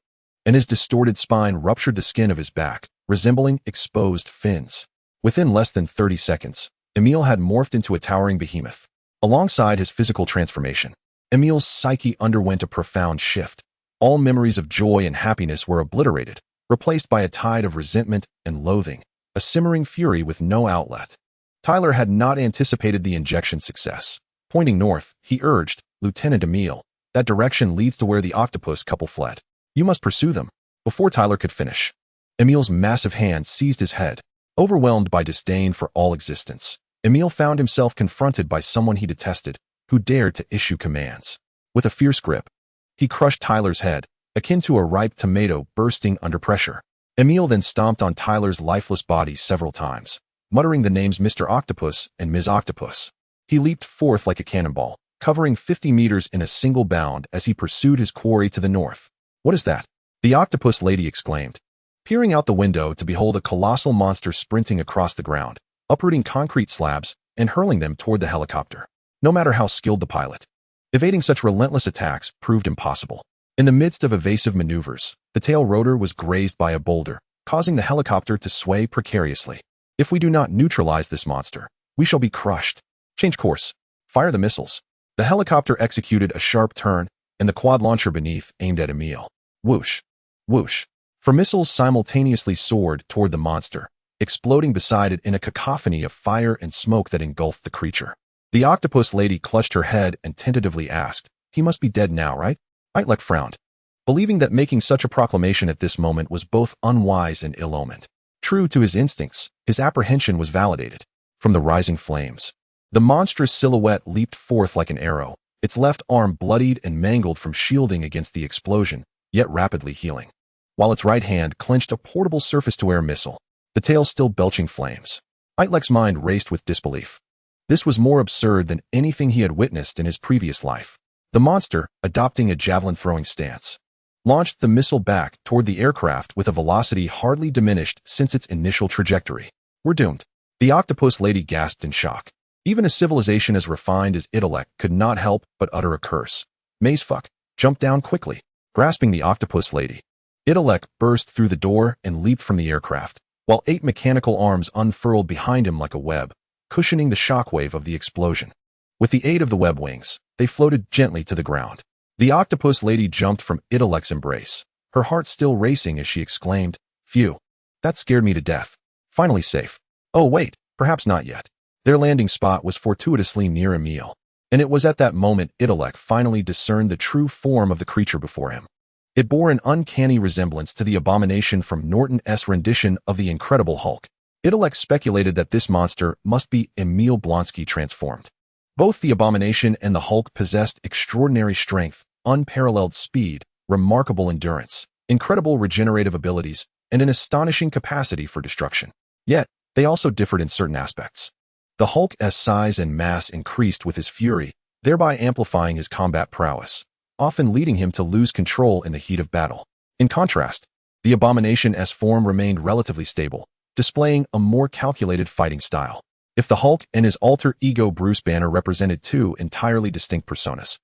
Speaker 1: and his distorted spine ruptured the skin of his back, resembling exposed fins. Within less than 30 seconds, Emil had morphed into a towering behemoth. Alongside his physical transformation, Emil's psyche underwent a profound shift. All memories of joy and happiness were obliterated, replaced by a tide of resentment and loathing, a simmering fury with no outlet. Tyler had not anticipated the injection's success. Pointing north, he urged, Lieutenant Emil, that direction leads to where the octopus couple fled. You must pursue them. Before Tyler could finish, Emil's massive hand seized his head. Overwhelmed by disdain for all existence, Emil found himself confronted by someone he detested, who dared to issue commands. With a fierce grip, he crushed Tyler's head, akin to a ripe tomato bursting under pressure. Emil then stomped on Tyler's lifeless body several times, muttering the names Mr. Octopus and Ms. Octopus. He leaped forth like a cannonball, covering 50 meters in a single bound as he pursued his quarry to the north. What is that? The octopus lady exclaimed, peering out the window to behold a colossal monster sprinting across the ground, uprooting concrete slabs and hurling them toward the helicopter. No matter how skilled the pilot, evading such relentless attacks proved impossible. In the midst of evasive maneuvers, the tail rotor was grazed by a boulder, causing the helicopter to sway precariously. If we do not neutralize this monster, we shall be crushed. Change course. Fire the missiles. The helicopter executed a sharp turn, and the quad launcher beneath aimed at Emil. Whoosh. Whoosh. For missiles simultaneously soared toward the monster, exploding beside it in a cacophony of fire and smoke that engulfed the creature. The octopus lady clutched her head and tentatively asked, He must be dead now, right? Itrek frowned, believing that making such a proclamation at this moment was both unwise and ill-omened. True to his instincts, his apprehension was validated. From the rising flames, the monstrous silhouette leaped forth like an arrow, its left arm bloodied and mangled from shielding against the explosion, yet rapidly healing, while its right hand clenched a portable surface-to-air missile, the tail still belching flames. Itrek's mind raced with disbelief. This was more absurd than anything he had witnessed in his previous life. The monster, adopting a javelin-throwing stance, launched the missile back toward the aircraft with a velocity hardly diminished since its initial trajectory. "We're doomed." The octopus lady gasped in shock. Even a civilization as refined as intellect could not help but utter a curse. "Mazefuck, jump down quickly." Grasping the octopus lady, intellect burst through the door and leaped from the aircraft, while 8 mechanical arms unfurled behind him like a web, cushioning the shockwave of the explosion. With the aid of the web wings, they floated gently to the ground. The octopus lady jumped from intellect's embrace, her heart still racing as she exclaimed, "Phew, that scared me to death. Finally safe." Oh wait, perhaps not yet. Their landing spot was fortuitously near Emil, and it was at that moment intellect finally discerned the true form of the creature before him. It bore an uncanny resemblance to the abomination from Norton's rendition of the Incredible Hulk. Intellect speculated that this monster must be Emil Blonsky transformed. Both the abomination and the Hulk possessed extraordinary strength, unparalleled speed, remarkable endurance, incredible regenerative abilities, and an astonishing capacity for destruction. Yet, they also differed in certain aspects. The Hulk's size and mass increased with his fury, thereby amplifying his combat prowess, often leading him to lose control in the heat of battle. In contrast, the abomination's form remained relatively stable, displaying a more calculated fighting style. If the Hulk and his alter ego Bruce Banner represented 2 entirely distinct personas,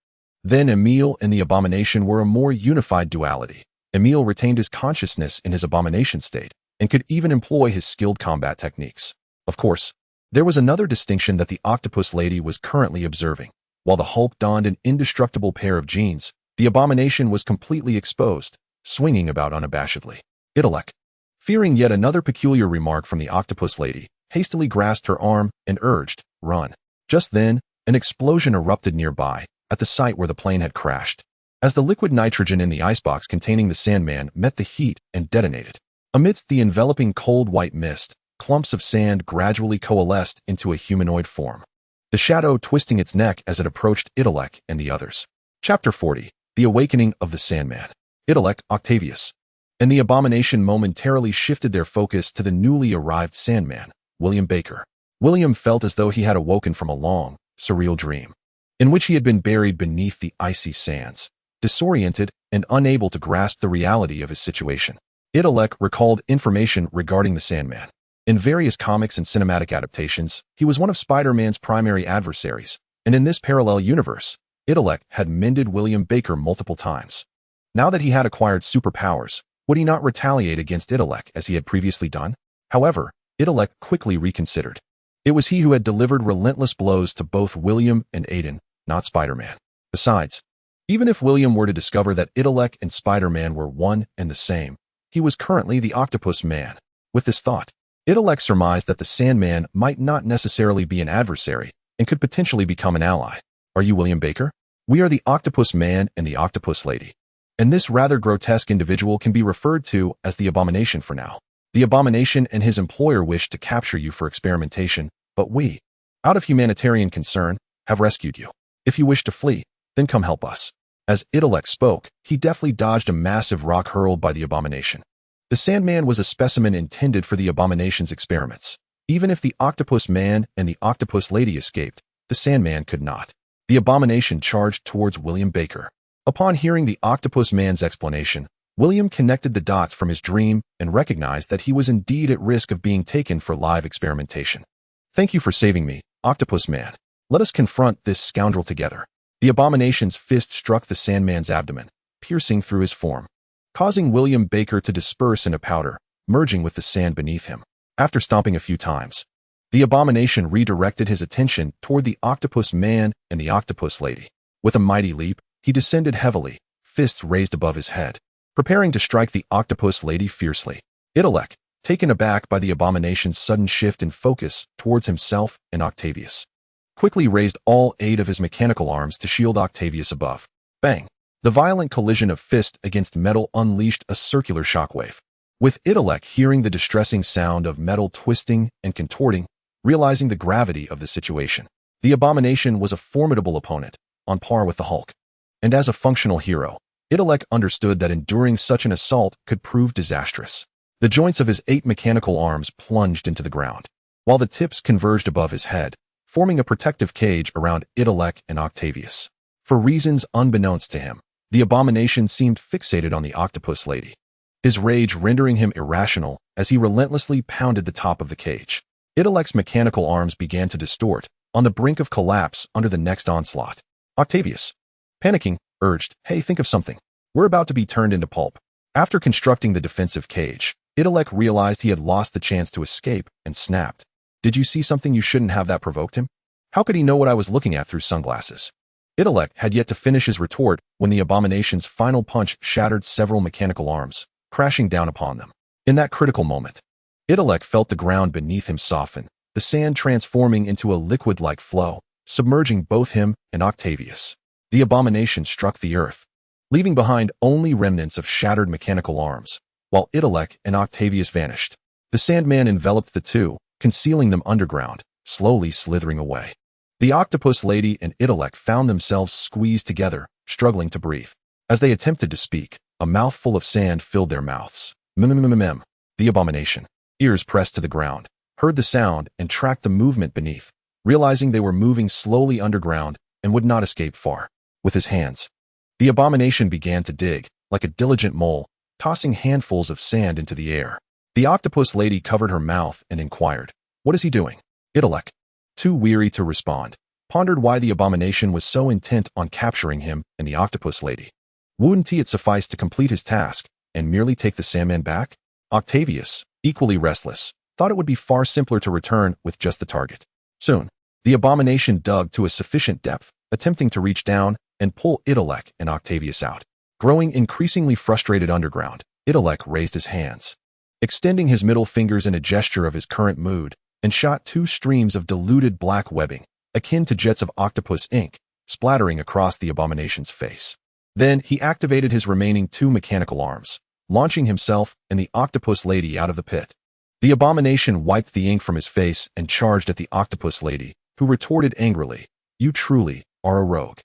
Speaker 1: then Emil and the abomination were a more unified duality. Emil retained his consciousness in his abomination state, and could even employ his skilled combat techniques. Of course, there was another distinction that the octopus lady was currently observing. While the Hulk donned an indestructible pair of jeans, the abomination was completely exposed, swinging about unabashedly. Intellect, fearing yet another peculiar remark from the octopus lady, hastily grasped her arm and urged, "Run." Just then, an explosion erupted nearby, at the site where the plane had crashed, as the liquid nitrogen in the icebox containing the Sandman met the heat and detonated. Amidst the enveloping cold white mist, clumps of sand gradually coalesced into a humanoid form, the shadow twisting its neck as it approached Intellect and the others. Chapter 40, The Awakening of the Sandman. Intellect, Octavius, and the abomination momentarily shifted their focus to the newly arrived Sandman, William Baker. William felt as though he had awoken from a long, surreal dream, in which he had been buried beneath the icy sands, disoriented and unable to grasp the reality of his situation. Intellect recalled information regarding the Sandman. In various comics and cinematic adaptations, he was one of Spider-Man's primary adversaries, and in this parallel universe, Intellect had mended William Baker multiple times. Now that he had acquired superpowers, would he not retaliate against Intellect as he had previously done? However, Intellect quickly reconsidered. It was he who had delivered relentless blows to both William and Aiden, not Spider-Man. Besides, even if William were to discover that Intellect and Spider-Man were one and the same, he was currently the Octopus Man. With this thought, Intellect surmised that the Sandman might not necessarily be an adversary and could potentially become an ally. "Are you William Baker? We are the Octopus Man and the Octopus Lady, and this rather grotesque individual can be referred to as the Abomination for now. The Abomination and his employer wish to capture you for experimentation, but we, out of humanitarian concern, have rescued you. If you wish to flee, then come help us." As Intellect spoke, he deftly dodged a massive rock hurled by the Abomination. The Sandman was a specimen intended for the Abomination's experiments. Even if the Octopus Man and the Octopus Lady escaped, the Sandman could not. The Abomination charged towards William Baker. Upon hearing the Octopus Man's explanation, William connected the dots from his dream and recognized that he was indeed at risk of being taken for live experimentation. "Thank you for saving me, Octopus Man. Let us confront this scoundrel together." The Abomination's fist struck the Sandman's abdomen, piercing through his form, causing William Baker to disperse into powder, merging with the sand beneath him. After stomping a few times, the Abomination redirected his attention toward the Octopus Man and the Octopus Lady. With a mighty leap, he descended heavily, fists raised above his head, preparing to strike the Octopus Lady fiercely. Intellect, taken aback by the Abomination's sudden shift in focus towards himself and Octavius, quickly raised all 8 of his mechanical arms to shield Octavius above. Bang! The violent collision of fist against metal unleashed a circular shockwave. With Intellect hearing the distressing sound of metal twisting and contorting, realizing the gravity of the situation, the Abomination was a formidable opponent, on par with the Hulk. And as a functional hero, Intellect understood that enduring such an assault could prove disastrous. The joints of his 8 mechanical arms plunged into the ground, while the tips converged above his head, forming a protective cage around Itrek and Octavius. For reasons unbeknownst to him, the abomination seemed fixated on the octopus lady, his rage rendering him irrational as he relentlessly pounded the top of the cage. Itrek's mechanical arms began to distort, on the brink of collapse under the next onslaught. Octavius, panicking, urged, "Hey, think of something. We're about to be turned into pulp." After constructing the defensive cage, Itrek realized he had lost the chance to escape and snapped. "Did you see something you shouldn't have that provoked him? How could he know what I was looking at through sunglasses?" Itrek had yet to finish his retort when the abomination's final punch shattered several mechanical arms, crashing down upon them. In that critical moment, Itrek felt the ground beneath him soften, the sand transforming into a liquid-like flow, submerging both him and Octavius. The abomination struck the earth, leaving behind only remnants of shattered mechanical arms, while Itrek and Octavius vanished. The Sandman enveloped the two, concealing them underground, slowly slithering away. The octopus lady and Itrek found themselves squeezed together, struggling to breathe. As they attempted to speak, a mouthful of sand filled their mouths. The abomination, ears pressed to the ground, heard the sound and tracked the movement beneath, realizing they were moving slowly underground and would not escape far. With his hands, the abomination began to dig, like a diligent mole, tossing handfuls of sand into the air. The octopus lady covered her mouth and inquired, "What is he doing?" Itrek, too weary to respond, pondered why the abomination was so intent on capturing him and the octopus lady. Wouldn't it suffice to complete his task and merely take the Sandman back? Octavius, equally restless, thought it would be far simpler to return with just the target. Soon, the abomination dug to a sufficient depth, attempting to reach down and pull Itrek and Octavius out. Growing increasingly frustrated underground, Itrek raised his hands, extending his middle fingers in a gesture of his current mood, and shot two streams of diluted black webbing, akin to jets of octopus ink, splattering across the abomination's face. Then he activated his remaining two mechanical arms, launching himself and the octopus lady out of the pit. The abomination wiped the ink from his face and charged at the octopus lady, who retorted angrily, "You truly are a rogue.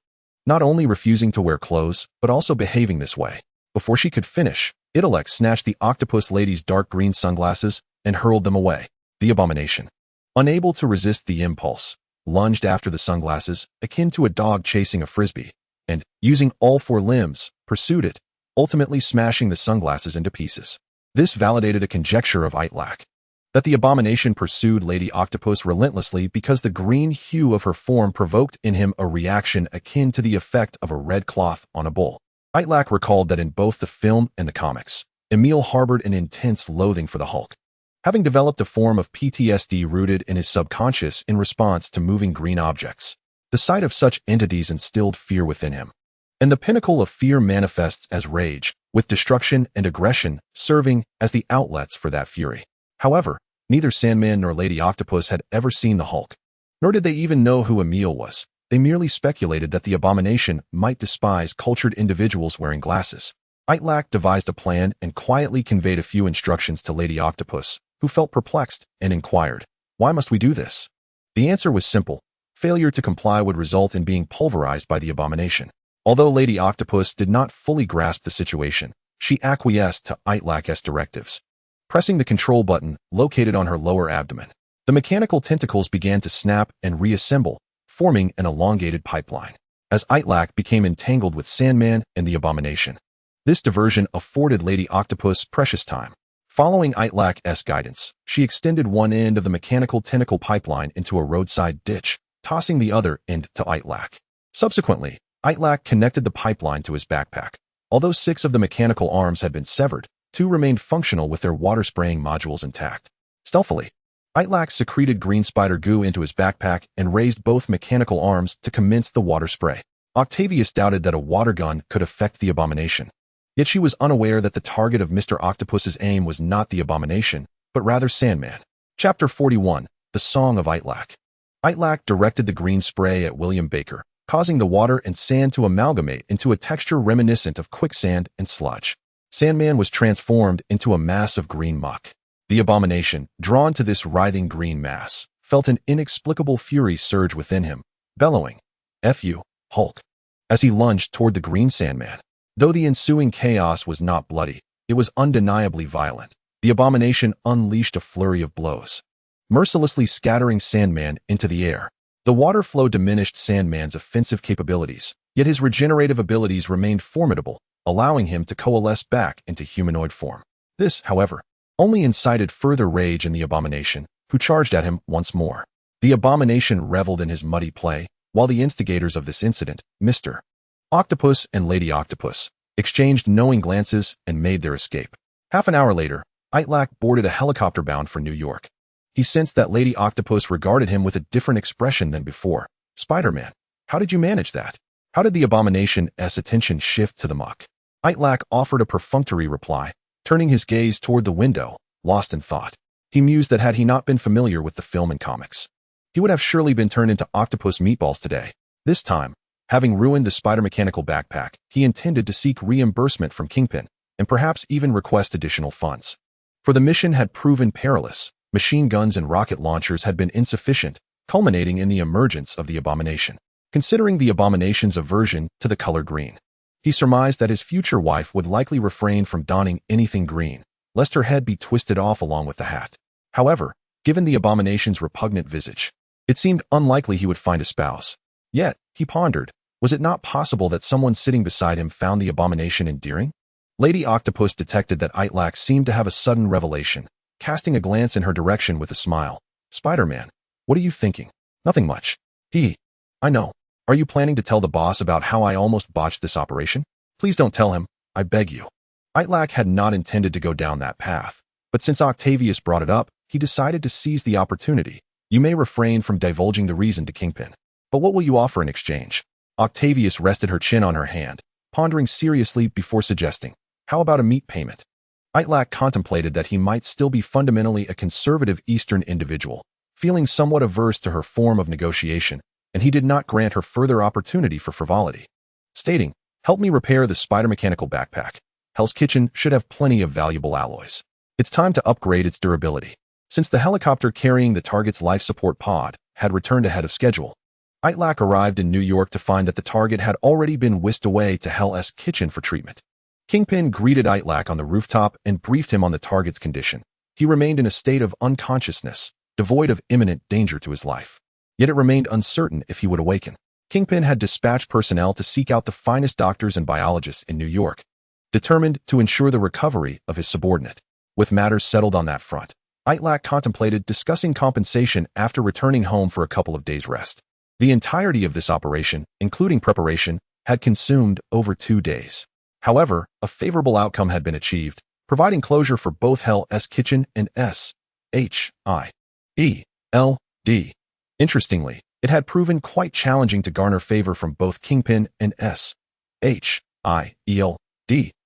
Speaker 1: Not only refusing to wear clothes, but also behaving this way." Before she could finish, Itrek snatched the octopus lady's dark green sunglasses and hurled them away. The abomination, unable to resist the impulse, lunged after the sunglasses, akin to a dog chasing a frisbee, and, using all four limbs, pursued it, ultimately smashing the sunglasses into pieces. This validated a conjecture of Itrek, that the abomination pursued Lady Octopus relentlessly because the green hue of her form provoked in him a reaction akin to the effect of a red cloth on a bull. Itrek recalled that in both the film and the comics, Emil harbored an intense loathing for the Hulk, having developed a form of PTSD rooted in his subconscious in response to moving green objects. The sight of such entities instilled fear within him, and the pinnacle of fear manifests as rage, with destruction and aggression serving as the outlets for that fury. However, neither Sandman nor Lady Octopus had ever seen the Hulk, nor did they even know who Emil was. They merely speculated that the abomination might despise cultured individuals wearing glasses. Itrek devised a plan and quietly conveyed a few instructions to Lady Octopus, who felt perplexed and inquired, "Why must we do this?" The answer was simple. Failure to comply would result in being pulverized by the abomination. Although Lady Octopus did not fully grasp the situation, she acquiesced to Itrek's directives. Pressing the control button located on her lower abdomen, the mechanical tentacles began to snap and reassemble, forming an elongated pipeline. As Itrek became entangled with Sandman and the abomination, this diversion afforded Lady Octopus precious time. Following Itrek's guidance, she extended one end of the mechanical tentacle pipeline into a roadside ditch, tossing the other end to Itrek. Subsequently, Itrek connected the pipeline to his backpack. Although 6 of the mechanical arms had been severed, 2 remained functional with their water-spraying modules intact. Stealthily, Itrek secreted green spider goo into his backpack and raised both mechanical arms to commence the water spray. Octavius doubted that a water gun could affect the abomination. Yet she was unaware that the target of Mr. Octopus's aim was not the abomination, but rather Sandman. Chapter 41, The Song of Itrek. Itrek directed the green spray at William Baker, causing the water and sand to amalgamate into a texture reminiscent of quicksand and sludge. Sandman was transformed into a mass of green muck. The abomination, drawn to this writhing green mass, felt an inexplicable fury surge within him, bellowing, "F you, Hulk," as he lunged toward the green Sandman. Though the ensuing chaos was not bloody, it was undeniably violent. The abomination unleashed a flurry of blows, mercilessly scattering Sandman into the air. The water flow diminished Sandman's offensive capabilities, yet his regenerative abilities remained formidable, allowing him to coalesce back into humanoid form. This, however, only incited further rage in the Abomination, who charged at him once more. The Abomination reveled in his muddy play, while the instigators of this incident, Mr. Octopus and Lady Octopus, exchanged knowing glances and made their escape. Half an hour later, Itrek boarded a helicopter bound for New York. He sensed that Lady Octopus regarded him with a different expression than before. Spider-Man, how did you manage that? How did the Abomination's attention shift to the muck? Itrek offered a perfunctory reply, turning his gaze toward the window, lost in thought. He mused that had he not been familiar with the film and comics, he would have surely been turned into octopus meatballs today. This time, having ruined the spider-mechanical backpack, he intended to seek reimbursement from Kingpin, and perhaps even request additional funds. For the mission had proven perilous. Machine guns and rocket launchers had been insufficient, culminating in the emergence of the Abomination. Considering the Abomination's aversion to the color green, he surmised that his future wife would likely refrain from donning anything green, lest her head be twisted off along with the hat. However, given the Abomination's repugnant visage, it seemed unlikely he would find a spouse. Yet, he pondered, was it not possible that someone sitting beside him found the Abomination endearing? Lady Octopus detected that Itrek seemed to have a sudden revelation, casting a glance in her direction with a smile. Spider-Man, what are you thinking? Nothing much. I know. Are you planning to tell the boss about how I almost botched this operation? Please don't tell him, I beg you. Itrek had not intended to go down that path, but since Octavius brought it up, he decided to seize the opportunity. You may refrain from divulging the reason to Kingpin, but what will you offer in exchange? Octavius rested her chin on her hand, pondering seriously before suggesting, how about a meat payment? Itrek contemplated that he might still be fundamentally a conservative Eastern individual, feeling somewhat averse to her form of negotiation, and he did not grant her further opportunity for frivolity. Stating, help me repair the spider-mechanical backpack. Hell's Kitchen should have plenty of valuable alloys. It's time to upgrade its durability. Since the helicopter carrying the target's life support pod had returned ahead of schedule, Itrek arrived in New York to find that the target had already been whisked away to Hell's Kitchen for treatment. Kingpin greeted Itrek on the rooftop and briefed him on the target's condition. He remained in a state of unconsciousness, devoid of imminent danger to his life. Yet it remained uncertain if he would awaken. Kingpin had dispatched personnel to seek out the finest doctors and biologists in New York, determined to ensure the recovery of his subordinate. With matters settled on that front, Itrek contemplated discussing compensation after returning home for a couple of days' rest. The entirety of this operation, including preparation, had consumed over 2 days. However, a favorable outcome had been achieved, providing closure for both Hell's Kitchen and S.H.I.E.L.D. Interestingly, it had proven quite challenging to garner favor from both Kingpin and S.H.I.E.L.D.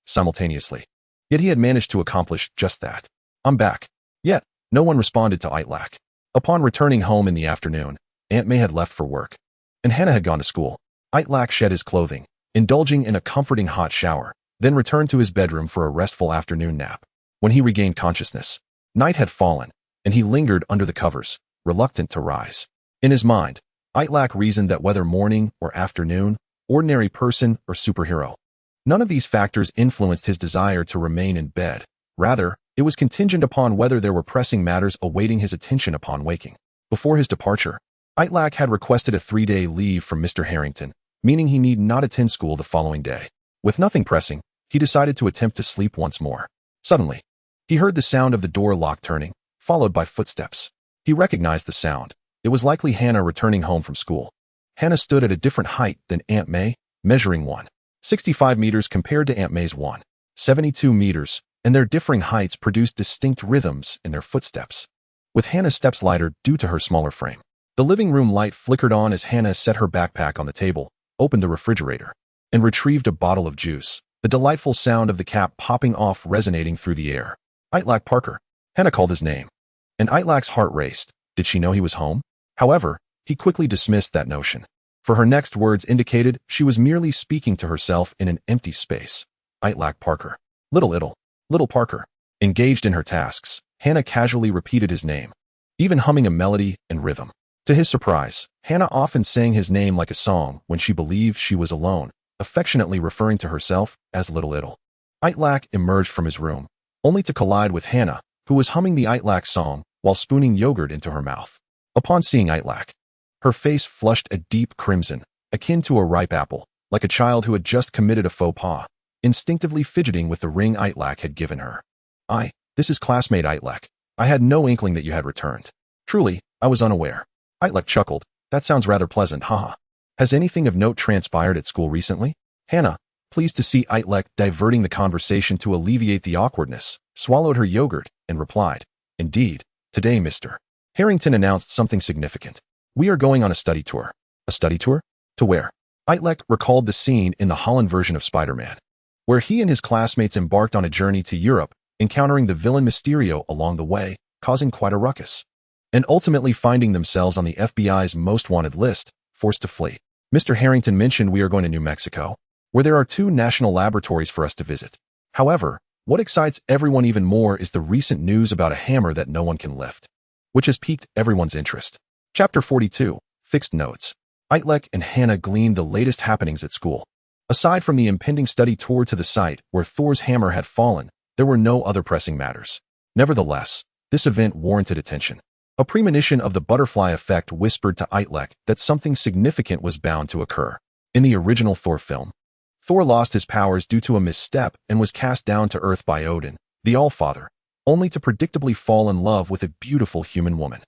Speaker 1: simultaneously. Yet he had managed to accomplish just that. I'm back. Yet, no one responded to Itrek. Upon returning home in the afternoon, Aunt May had left for work, and Hannah had gone to school. Itrek shed his clothing, indulging in a comforting hot shower, then returned to his bedroom for a restful afternoon nap. When he regained consciousness, night had fallen, and he lingered under the covers, reluctant to rise. In his mind, Itrek reasoned that whether morning or afternoon, ordinary person or superhero, none of these factors influenced his desire to remain in bed. Rather, it was contingent upon whether there were pressing matters awaiting his attention upon waking. Before his departure, Itrek had requested a 3-day leave from Mr. Harrington, meaning he need not attend school the following day. With nothing pressing, he decided to attempt to sleep once more. Suddenly, he heard the sound of the door lock turning, followed by footsteps. He recognized the sound. It was likely Hannah returning home from school. Hannah stood at a different height than Aunt May, measuring 1.65 meters compared to Aunt May's 1.72 meters, and their differing heights produced distinct rhythms in their footsteps, with Hannah's steps lighter due to her smaller frame. The living room light flickered on as Hannah set her backpack on the table, opened the refrigerator, and retrieved a bottle of juice, the delightful sound of the cap popping off resonating through the air. Itrek Parker. Hannah called his name, and Itrek's heart raced. Did she know he was home? However, he quickly dismissed that notion, for her next words indicated she was merely speaking to herself in an empty space. Itrek Parker. Little Parker. Engaged in her tasks, Hannah casually repeated his name, even humming a melody and rhythm. To his surprise, Hannah often sang his name like a song when she believed she was alone, affectionately referring to herself as Little. Itrek emerged from his room, only to collide with Hannah, who was humming the Itrek song while spooning yogurt into her mouth. Upon seeing Itrek, Her face flushed a deep crimson, akin to a ripe apple, like a child who had just committed a faux pas, instinctively fidgeting with the ring Itrek had given her. This is classmate Itrek. I had no inkling that you had returned. Truly, I was unaware. Itrek chuckled. That sounds rather pleasant, haha. Has anything of note transpired at school recently? Hannah, pleased to see Itrek diverting the conversation to alleviate the awkwardness, swallowed her yogurt and replied, Indeed, today Mr. Harrington announced something significant. We are going on a study tour. A study tour? To where? Itrek recalled the scene in the Holland version of Spider-Man, where he and his classmates embarked on a journey to Europe, encountering the villain Mysterio along the way, causing quite a ruckus, and ultimately finding themselves on the FBI's most wanted list, forced to flee. Mr. Harrington mentioned we are going to New Mexico, where there are 2 national laboratories for us to visit. However, what excites everyone even more is the recent news about a hammer that no one can lift, which has piqued everyone's interest. Chapter 42, Fixed Notes. Itrek and Hannah gleaned the latest happenings at school. Aside from the impending study tour to the site where Thor's hammer had fallen, there were no other pressing matters. Nevertheless, this event warranted attention. A premonition of the butterfly effect whispered to Itrek that something significant was bound to occur. In the original Thor film, Thor lost his powers due to a misstep and was cast down to Earth by Odin, the All-Father, only to predictably fall in love with a beautiful human woman.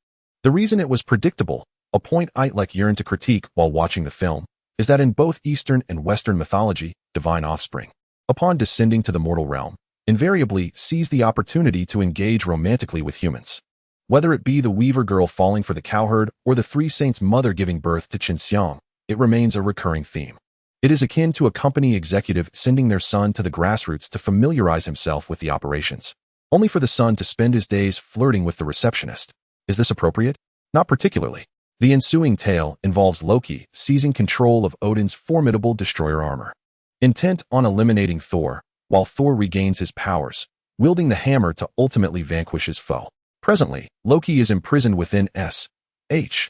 Speaker 1: The reason it was predictable, a point Itrek yearned to critique while watching the film, is that in both Eastern and Western mythology, divine offspring, upon descending to the mortal realm, invariably seize the opportunity to engage romantically with humans. Whether it be the Weaver girl falling for the cowherd or the 3 saints' mother giving birth to Chin-Xiang, it remains a recurring theme. It is akin to a company executive sending their son to the grassroots to familiarize himself with the operations, only for the son to spend his days flirting with the receptionist. Is this appropriate? Not particularly. The ensuing tale involves Loki seizing control of Odin's formidable destroyer armor, intent on eliminating Thor, while Thor regains his powers, wielding the hammer to ultimately vanquish his foe. Presently, Loki is imprisoned within S.H.I.E.L.D,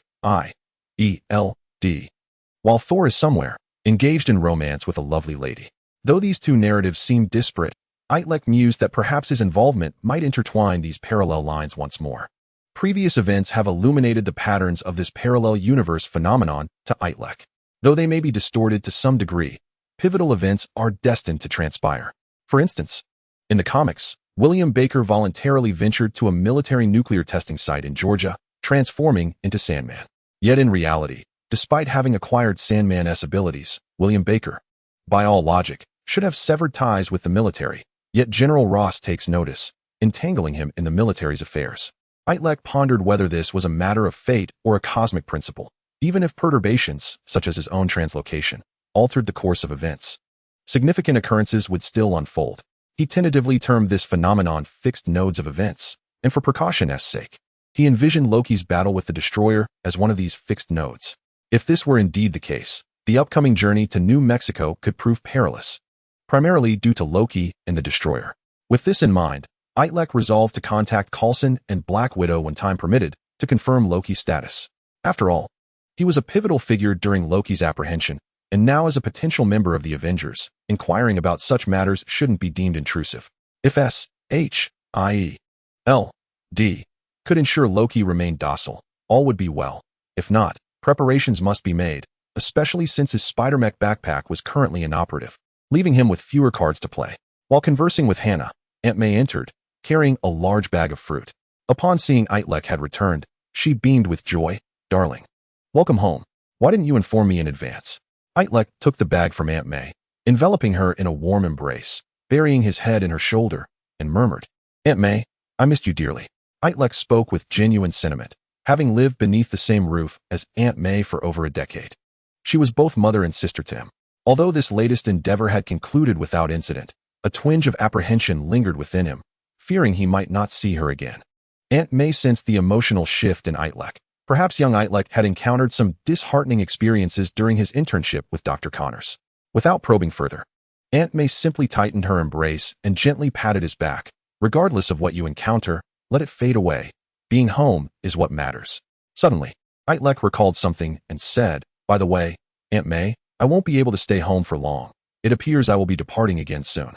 Speaker 1: while Thor is somewhere, engaged in romance with a lovely lady. Though these 2 narratives seem disparate, Itrek mused that perhaps his involvement might intertwine these parallel lines once more. Previous events have illuminated the patterns of this parallel universe phenomenon to Itrek. Though they may be distorted to some degree, pivotal events are destined to transpire. For instance, in the comics, William Baker voluntarily ventured to a military nuclear testing site in Georgia, transforming into Sandman. Yet in reality, despite having acquired Sandman's abilities, William Baker, by all logic, should have severed ties with the military, yet General Ross takes notice, entangling him in the military's affairs. Itrek pondered whether this was a matter of fate or a cosmic principle, even if perturbations, such as his own translocation, altered the course of events. Significant occurrences would still unfold. He tentatively termed this phenomenon fixed nodes of events, and for precaution's sake, he envisioned Loki's battle with the Destroyer as one of these fixed nodes. If this were indeed the case, the upcoming journey to New Mexico could prove perilous, primarily due to Loki and the Destroyer. With this in mind, Itrek resolved to contact Coulson and Black Widow when time permitted to confirm Loki's status. After all, he was a pivotal figure during Loki's apprehension, and now as a potential member of the Avengers, inquiring about such matters shouldn't be deemed intrusive. If S.H.I.E.L.D could ensure Loki remained docile, all would be well. If not, preparations must be made, especially since his Spider-Mech backpack was currently inoperative, leaving him with fewer cards to play. While conversing with Hannah, Aunt May entered, carrying a large bag of fruit. Upon seeing Itrek had returned, she beamed with joy. Darling, welcome home. Why didn't you inform me in advance? Itrek took the bag from Aunt May, enveloping her in a warm embrace, burying his head in her shoulder, and murmured, Aunt May, I missed you dearly. Itrek spoke with genuine sentiment, having lived beneath the same roof as Aunt May for over a decade. She was both mother and sister to him. Although this latest endeavor had concluded without incident, a twinge of apprehension lingered within him, fearing he might not see her again. Aunt May sensed the emotional shift in Itrek. Perhaps young Itrek had encountered some disheartening experiences during his internship with Dr. Connors. Without probing further, Aunt May simply tightened her embrace and gently patted his back. Regardless of what you encounter, let it fade away. Being home is what matters. Suddenly, Itrek recalled something and said, By the way, Aunt May, I won't be able to stay home for long. It appears I will be departing again soon.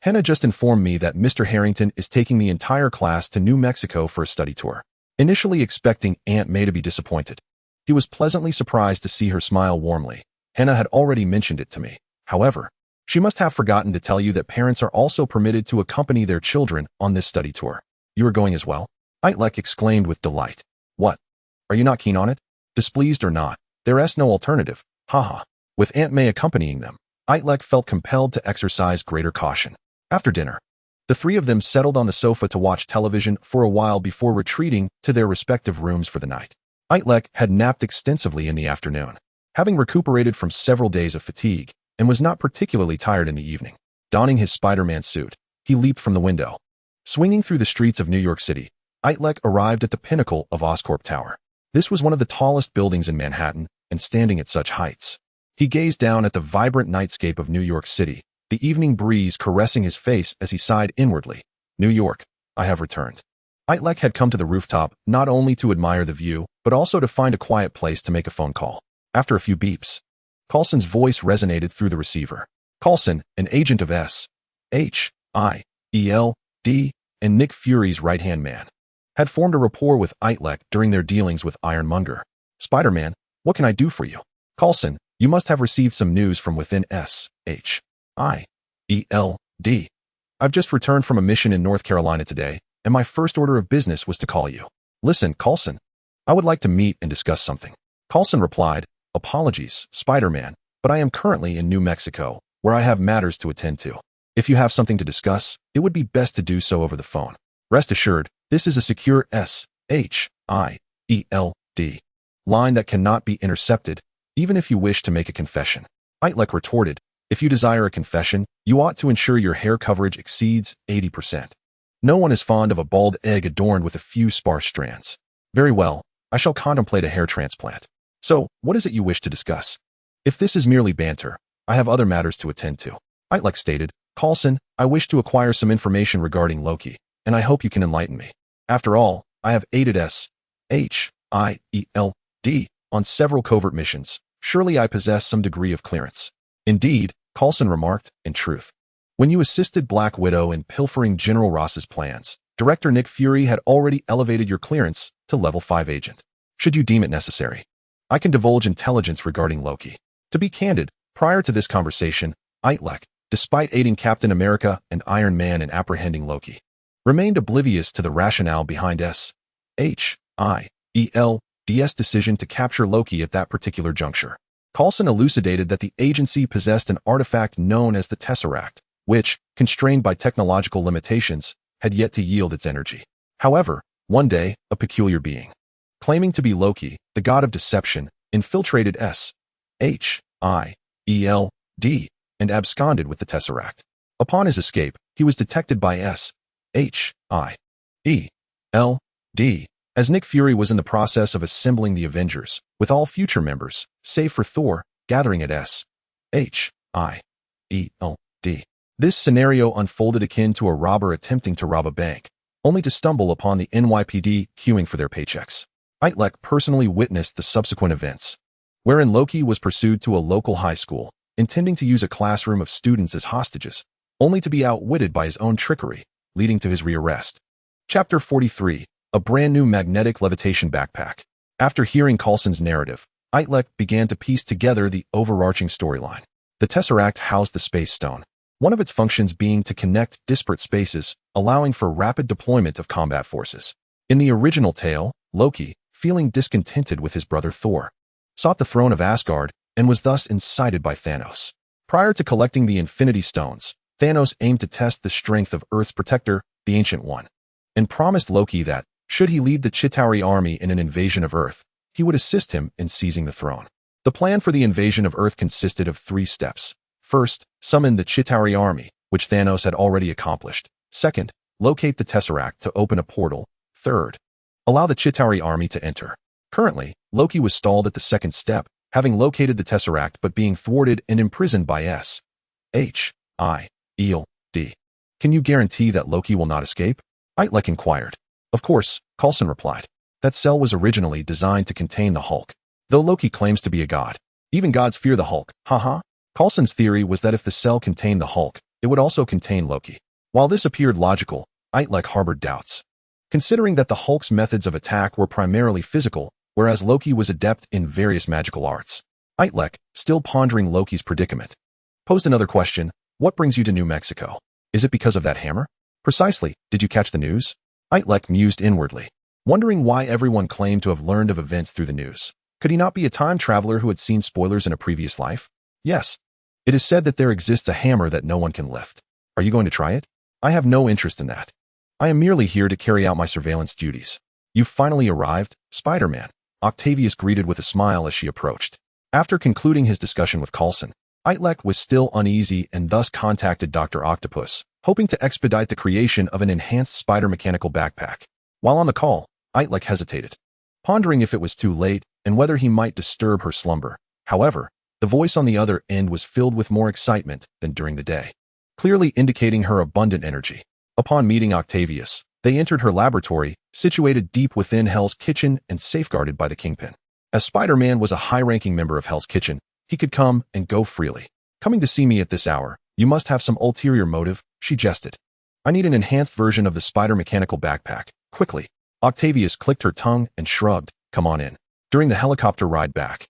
Speaker 1: Hannah just informed me that Mr. Harrington is taking the entire class to New Mexico for a study tour. Initially expecting Aunt May to be disappointed, He was pleasantly surprised to see her smile warmly. Hannah had already mentioned it to me. However, she must have forgotten to tell you that parents are also permitted to accompany their children on this study tour. You are going as well? Itrek exclaimed with delight. What? Are you not keen on it? Displeased or not, there's no alternative. Haha. With Aunt May accompanying them, Itrek felt compelled to exercise greater caution. After dinner, the three of them settled on the sofa to watch television for a while before retreating to their respective rooms for the night. Itrek had napped extensively in the afternoon, having recuperated from several days of fatigue, and was not particularly tired in the evening. Donning his Spider-Man suit, he leaped from the window. Swinging through the streets of New York City, Itrek arrived at the pinnacle of Oscorp Tower. This was one of the tallest buildings in Manhattan, and standing at such heights, he gazed down at the vibrant nightscape of New York City, the evening breeze caressing his face as he sighed inwardly. New York, I have returned. Itrek had come to the rooftop not only to admire the view, but also to find a quiet place to make a phone call. After a few beeps, Coulson's voice resonated through the receiver. Coulson, an agent of S.H.I.E.L.D. and Nick Fury's right-hand man, had formed a rapport with Itrek during their dealings with Ironmonger. Spider-Man, what can I do for you? Coulson, you must have received some news from within S.H.I.E.L.D. I've just returned from a mission in North Carolina today, and my first order of business was to call you. Listen, Coulson, I would like to meet and discuss something. Coulson replied, Apologies, Spider-Man, but I am currently in New Mexico, where I have matters to attend to. If you have something to discuss, it would be best to do so over the phone. Rest assured, this is a secure S.H.I.E.L.D. line that cannot be intercepted, even if you wish to make a confession. Itrek retorted, If you desire a confession, you ought to ensure your hair coverage exceeds 80%. No one is fond of a bald egg adorned with a few sparse strands. Very well, I shall contemplate a hair transplant. So, what is it you wish to discuss? If this is merely banter, I have other matters to attend to. Itrek stated, Coulson, I wish to acquire some information regarding Loki, and I hope you can enlighten me. After all, I have aided S.H.I.E.L.D. on several covert missions. Surely I possess some degree of clearance. Indeed, Coulson remarked, in truth. When you assisted Black Widow in pilfering General Ross's plans, Director Nick Fury had already elevated your clearance to level 5 agent. Should you deem it necessary, I can divulge intelligence regarding Loki. To be candid, prior to this conversation, Itrek, despite aiding Captain America and Iron Man in apprehending Loki, remained oblivious to the rationale behind S.H.I.E.L.D.'s decision to capture Loki at that particular juncture. Coulson elucidated that the agency possessed an artifact known as the Tesseract, which, constrained by technological limitations, had yet to yield its energy. However, one day, a peculiar being, claiming to be Loki, the god of deception, infiltrated S.H.I.E.L.D. and absconded with the Tesseract. Upon his escape, he was detected by S.H.I.E.L.D. as Nick Fury was in the process of assembling the Avengers, with all future members, save for Thor, gathering at S.H.I.E.L.D. This scenario unfolded akin to a robber attempting to rob a bank, only to stumble upon the NYPD queuing for their paychecks. Itrek personally witnessed the subsequent events, wherein Loki was pursued to a local high school, intending to use a classroom of students as hostages, only to be outwitted by his own trickery, leading to his rearrest. Chapter 43, A Brand New Magnetic Levitation Backpack. After hearing Coulson's narrative, Itrek began to piece together the overarching storyline. The Tesseract housed the Space Stone, one of its functions being to connect disparate spaces, allowing for rapid deployment of combat forces. In the original tale, Loki, feeling discontented with his brother Thor, sought the throne of Asgard and was thus incited by Thanos. Prior to collecting the Infinity Stones, Thanos aimed to test the strength of Earth's protector, the Ancient One, and promised Loki that, should he lead the Chitauri army in an invasion of Earth, he would assist him in seizing the throne. The plan for the invasion of Earth consisted of 3 steps. First, summon the Chitauri army, which Thanos had already accomplished. Second, locate the Tesseract to open a portal. Third, allow the Chitauri army to enter. Currently, Loki was stalled at the second step, having located the Tesseract but being thwarted and imprisoned by S.H.I.E.L.D. Can you guarantee that Loki will not escape? Itrek inquired. Of course, Coulson replied. That cell was originally designed to contain the Hulk. Though Loki claims to be a god, even gods fear the Hulk, haha. Coulson's theory was that if the cell contained the Hulk, it would also contain Loki. While this appeared logical, Itrek harbored doubts. Considering that the Hulk's methods of attack were primarily physical, whereas Loki was adept in various magical arts. Itrek, still pondering Loki's predicament, posed another question. What brings you to New Mexico? Is it because of that hammer? Precisely. Did you catch the news? Itrek mused inwardly, wondering why everyone claimed to have learned of events through the news. Could he not be a time traveler who had seen spoilers in a previous life? Yes. It is said that there exists a hammer that no one can lift. Are you going to try it? I have no interest in that. I am merely here to carry out my surveillance duties. You've finally arrived, Spider-Man, Octavius greeted with a smile as she approached. After concluding his discussion with Coulson, Itrek was still uneasy and thus contacted Dr. Octopus, hoping to expedite the creation of an enhanced spider mechanical backpack. While on the call, Itrek hesitated, pondering if it was too late and whether he might disturb her slumber. However, the voice on the other end was filled with more excitement than during the day, clearly indicating her abundant energy. Upon meeting Octavius, they entered her laboratory, situated deep within Hell's Kitchen and safeguarded by the Kingpin. As Spider-Man was a high-ranking member of Hell's Kitchen, he could come and go freely. Coming to see me at this hour, you must have some ulterior motive, she jested. I need an enhanced version of the spider mechanical backpack, quickly. Octavius clicked her tongue and shrugged. Come on in. During the helicopter ride back,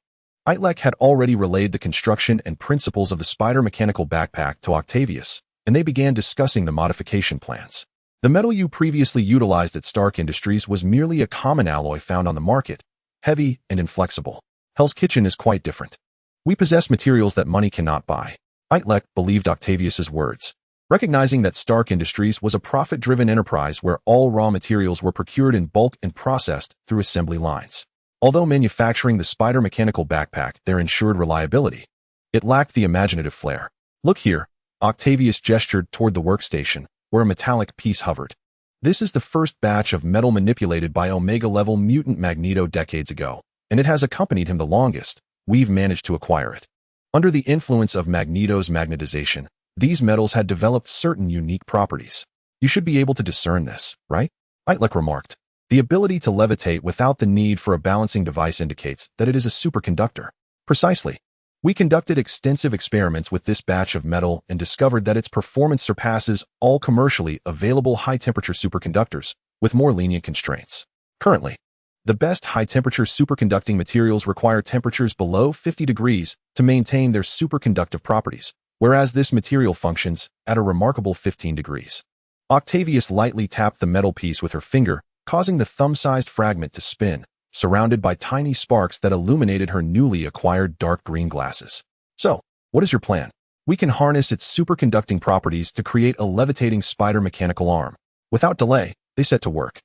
Speaker 1: Itrek had already relayed the construction and principles of the spider mechanical backpack to Octavius, and they began discussing the modification plans. The metal you previously utilized at Stark Industries was merely a common alloy found on the market, heavy and inflexible. Hell's Kitchen is quite different. We possess materials that money cannot buy. Itrek believed Octavius's words, recognizing that Stark Industries was a profit-driven enterprise where all raw materials were procured in bulk and processed through assembly lines. Although manufacturing the spider mechanical backpack there ensured reliability, it lacked the imaginative flair. Look here, Octavius gestured toward the workstation, where a metallic piece hovered. This is the first batch of metal manipulated by Omega-level mutant Magneto decades ago, and it has accompanied him the longest. We've managed to acquire it. Under the influence of Magneto's magnetization, these metals had developed certain unique properties. You should be able to discern this, right? Itrek remarked. The ability to levitate without the need for a balancing device indicates that it is a superconductor. Precisely. We conducted extensive experiments with this batch of metal and discovered that its performance surpasses all commercially available high-temperature superconductors, with more lenient constraints. Currently, the best high-temperature superconducting materials require temperatures below 50 degrees to maintain their superconductive properties, whereas this material functions at a remarkable 15 degrees. Octavius lightly tapped the metal piece with her finger, causing the thumb-sized fragment to spin, surrounded by tiny sparks that illuminated her newly acquired dark green glasses. So, what is your plan? We can harness its superconducting properties to create a levitating spider mechanical arm. Without delay, they set to work.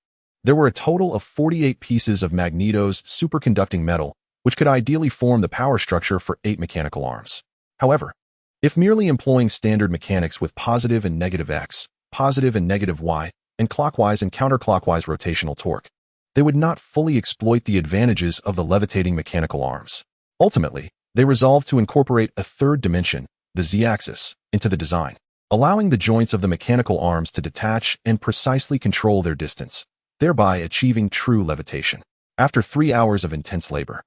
Speaker 1: There were a total of 48 pieces of Magneto's superconducting metal, which could ideally form the power structure for 8 mechanical arms. However, if merely employing standard mechanics with positive and negative X, positive and negative Y, and clockwise and counterclockwise rotational torque, they would not fully exploit the advantages of the levitating mechanical arms. Ultimately, they resolved to incorporate a third dimension, the Z-axis, into the design, allowing the joints of the mechanical arms to detach and precisely control their distance, thereby achieving true levitation. After 3 hours of intense labor,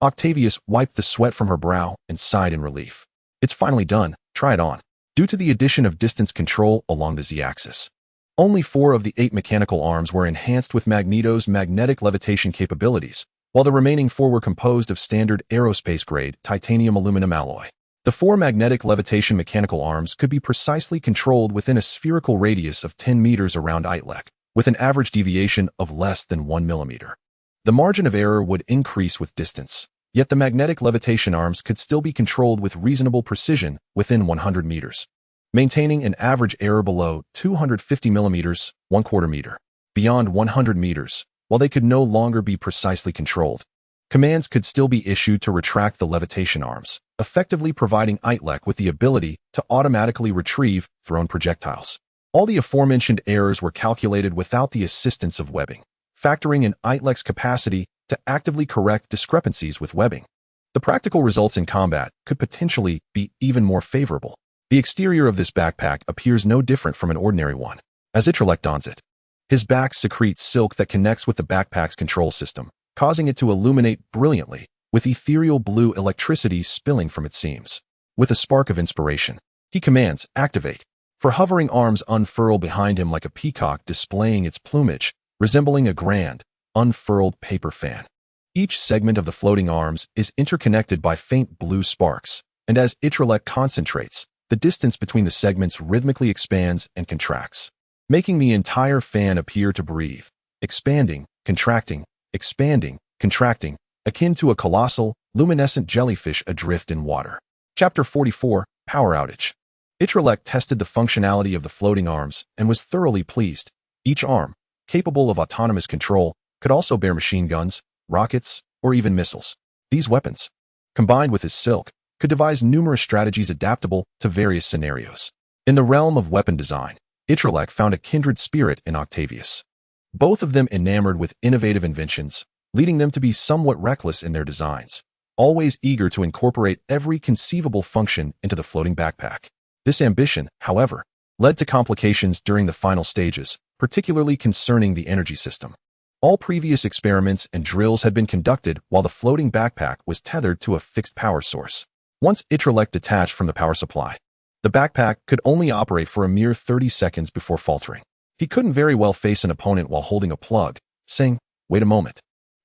Speaker 1: Octavius wiped the sweat from her brow and sighed in relief. It's finally done, try it on. Due to the addition of distance control along the Z-axis, only 4 of the 8 mechanical arms were enhanced with Magneto's magnetic levitation capabilities, while the remaining 4 were composed of standard aerospace-grade titanium aluminum alloy. The 4 magnetic levitation mechanical arms could be precisely controlled within a spherical radius of 10 meters around Itrek, with an average deviation of less than 1 millimeter. The margin of error would increase with distance, yet the magnetic levitation arms could still be controlled with reasonable precision within 100 meters, maintaining an average error below 250 millimeters, 1/4 meter. Beyond 100 meters, while they could no longer be precisely controlled, commands could still be issued to retract the levitation arms, effectively providing Itrek with the ability to automatically retrieve thrown projectiles. All the aforementioned errors were calculated without the assistance of webbing, factoring in Itrek's capacity to actively correct discrepancies with webbing. The practical results in combat could potentially be even more favorable. The exterior of this backpack appears no different from an ordinary one. As Itrek dons it, his back secretes silk that connects with the backpack's control system, causing it to illuminate brilliantly, with ethereal blue electricity spilling from its seams. With a spark of inspiration, he commands, activate. For hovering arms unfurl behind him like a peacock displaying its plumage, resembling a grand, unfurled paper fan. Each segment of the floating arms is interconnected by faint blue sparks, and as Itrek concentrates, the distance between the segments rhythmically expands and contracts, making the entire fan appear to breathe, expanding, contracting, akin to a colossal, luminescent jellyfish adrift in water. Chapter 44, Power Outage. Itrek tested the functionality of the floating arms and was thoroughly pleased. Each arm, capable of autonomous control, could also bear machine guns, rockets, or even missiles. These weapons, combined with his silk, could devise numerous strategies adaptable to various scenarios. In the realm of weapon design, Itrek found a kindred spirit in Octavius. Both of them enamored with innovative inventions, leading them to be somewhat reckless in their designs, always eager to incorporate every conceivable function into the floating backpack. This ambition, however, led to complications during the final stages, particularly concerning the energy system. All previous experiments and drills had been conducted while the floating backpack was tethered to a fixed power source. Once Itrek detached from the power supply, the backpack could only operate for a mere 30 seconds before faltering. He couldn't very well face an opponent while holding a plug, saying, "Wait a moment.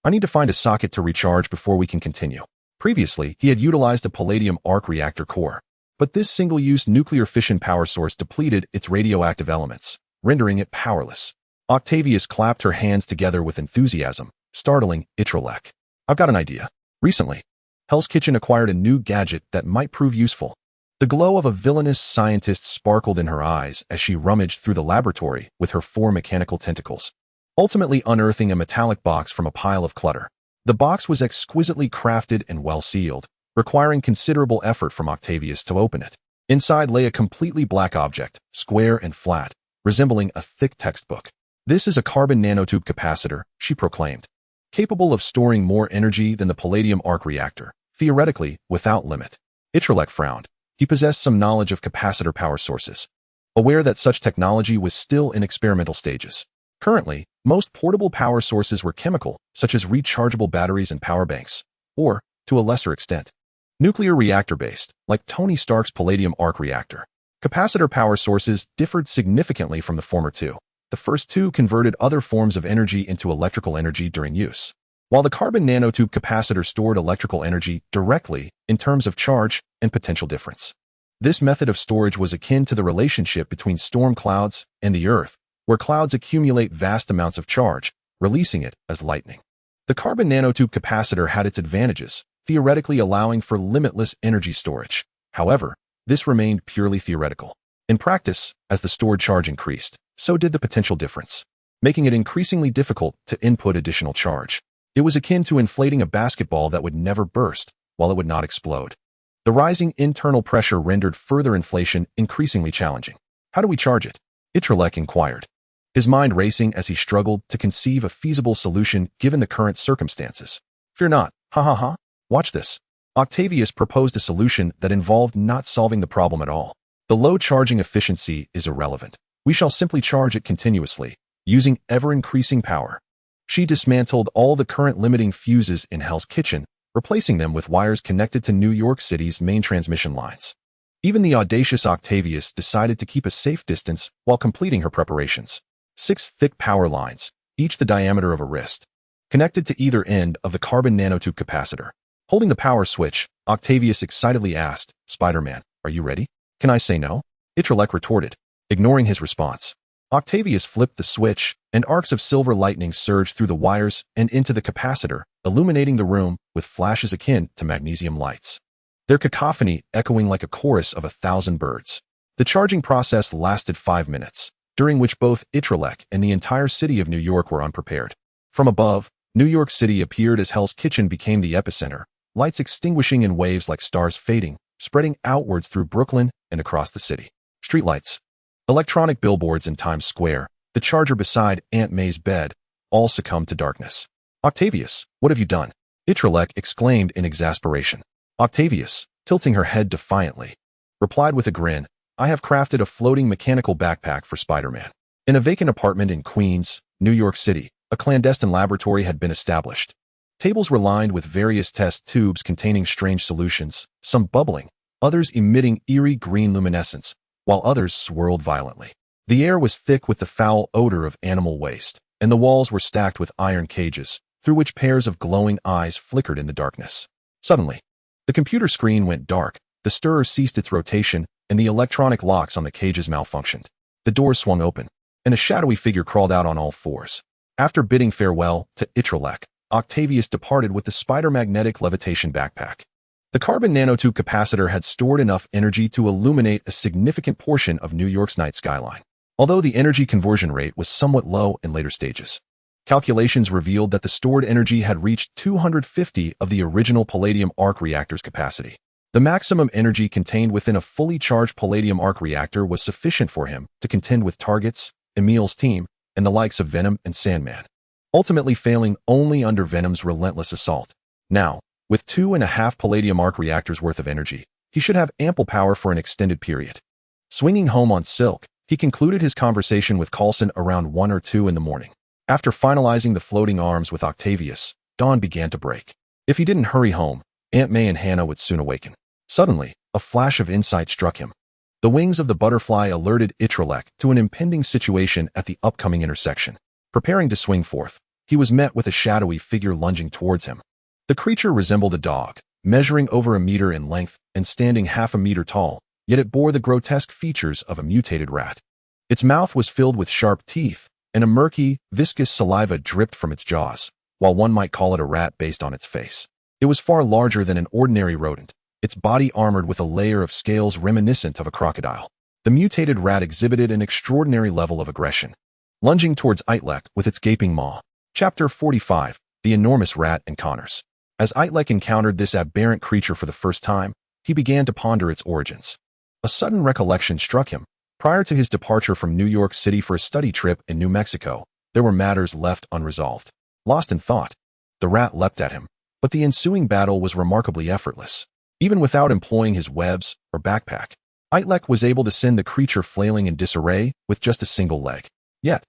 Speaker 1: I need to find a socket to recharge before we can continue." Previously, he had utilized a palladium arc reactor core, but this single-use nuclear fission power source depleted its radioactive elements, rendering it powerless. Octavius clapped her hands together with enthusiasm, startling Itrek. "I've got an idea. Recently, Hell's Kitchen acquired a new gadget that might prove useful." The glow of a villainous scientist sparkled in her eyes as she rummaged through the laboratory with her 4 mechanical tentacles, ultimately unearthing a metallic box from a pile of clutter. The box was exquisitely crafted and well-sealed, requiring considerable effort from Octavius to open it. Inside lay a completely black object, square and flat, resembling a thick textbook. "This is a carbon nanotube capacitor," she proclaimed, "capable of storing more energy than the palladium arc reactor, theoretically without limit." Itrek frowned. He possessed some knowledge of capacitor power sources, aware that such technology was still in experimental stages. Currently, most portable power sources were chemical, such as rechargeable batteries and power banks, or, to a lesser extent, nuclear reactor-based, like Tony Stark's palladium arc reactor. Capacitor power sources differed significantly from the former two. The first two converted other forms of energy into electrical energy during use, while the carbon nanotube capacitor stored electrical energy directly in terms of charge and potential difference. This method of storage was akin to the relationship between storm clouds and the Earth, where clouds accumulate vast amounts of charge, releasing it as lightning. The carbon nanotube capacitor had its advantages, theoretically allowing for limitless energy storage. However, this remained purely theoretical. In practice, as the stored charge increased, so did the potential difference, making it increasingly difficult to input additional charge. It was akin to inflating a basketball that would never burst, while it would not explode. The rising internal pressure rendered further inflation increasingly challenging. "How do we charge it?" Itrek inquired, his mind racing as he struggled to conceive a feasible solution given the current circumstances. "Fear not, ha ha ha. Watch this." Octavius proposed a solution that involved not solving the problem at all. "The low charging efficiency is irrelevant. We shall simply charge it continuously, using ever-increasing power." She dismantled all the current limiting fuses in Hell's Kitchen, replacing them with wires connected to New York City's main transmission lines. Even the audacious Octavius decided to keep a safe distance while completing her preparations. 6 thick power lines, each the diameter of a wrist, connected to either end of the carbon nanotube capacitor. Holding the power switch, Octavius excitedly asked, "Spider-Man, are you ready?" "Can I say no?" Itrek retorted, ignoring his response. Octavius flipped the switch, and arcs of silver lightning surged through the wires and into the capacitor, illuminating the room with flashes akin to magnesium lights, their cacophony echoing like a chorus of 1,000 birds. The charging process lasted 5 minutes, during which both Itrek and the entire city of New York were unprepared. From above, New York City appeared as Hell's Kitchen became the epicenter, lights extinguishing in waves like stars fading, spreading outwards through Brooklyn and across the city. Streetlights, electronic billboards in Times Square, the charger beside Aunt May's bed, all succumbed to darkness. "Octavius, what have you done?" Itrek exclaimed in exasperation. Octavius, tilting her head defiantly, replied with a grin, "I have crafted a floating mechanical backpack for Spider-Man." In a vacant apartment in Queens, New York City, a clandestine laboratory had been established. Tables were lined with various test tubes containing strange solutions, some bubbling, others emitting eerie green luminescence, while others swirled violently. The air was thick with the foul odor of animal waste, and the walls were stacked with iron cages, through which pairs of glowing eyes flickered in the darkness. Suddenly, the computer screen went dark, the stirrer ceased its rotation, and the electronic locks on the cages malfunctioned. The doors swung open, and a shadowy figure crawled out on all fours. After bidding farewell to Itrek, Octavius departed with the spider-magnetic levitation backpack. The carbon nanotube capacitor had stored enough energy to illuminate a significant portion of New York's night skyline, although the energy conversion rate was somewhat low in later stages. Calculations revealed that the stored energy had reached 250 of the original palladium arc reactor's capacity. The maximum energy contained within a fully charged palladium arc reactor was sufficient for him to contend with targets, Emil's team, and the likes of Venom and Sandman, ultimately failing only under Venom's relentless assault. Now, with 2.5 palladium arc reactors worth of energy, he should have ample power for an extended period. Swinging home on Silk, he concluded his conversation with Coulson around 1 or 2 in the morning. After finalizing the floating arms with Octavius, dawn began to break. If he didn't hurry home, Aunt May and Hannah would soon awaken. Suddenly, a flash of insight struck him. The wings of the butterfly alerted Itrek to an impending situation at the upcoming intersection. Preparing to swing forth, he was met with a shadowy figure lunging towards him. The creature resembled a dog, measuring over 1 meter in length and standing half a meter tall, yet it bore the grotesque features of a mutated rat. Its mouth was filled with sharp teeth, and a murky, viscous saliva dripped from its jaws, while one might call it a rat based on its face. It was far larger than an ordinary rodent, its body armored with a layer of scales reminiscent of a crocodile. The mutated rat exhibited an extraordinary level of aggression, lunging towards Itrek with its gaping maw. Chapter 45, The Enormous Rat and Connors. As Itrek encountered this aberrant creature for the first time, he began to ponder its origins. A sudden recollection struck him. Prior to his departure from New York City for a study trip in New Mexico, there were matters left unresolved. Lost in thought, the rat leapt at him, but the ensuing battle was remarkably effortless. Even without employing his webs or backpack, Itrek was able to send the creature flailing in disarray with just a single leg. Yet,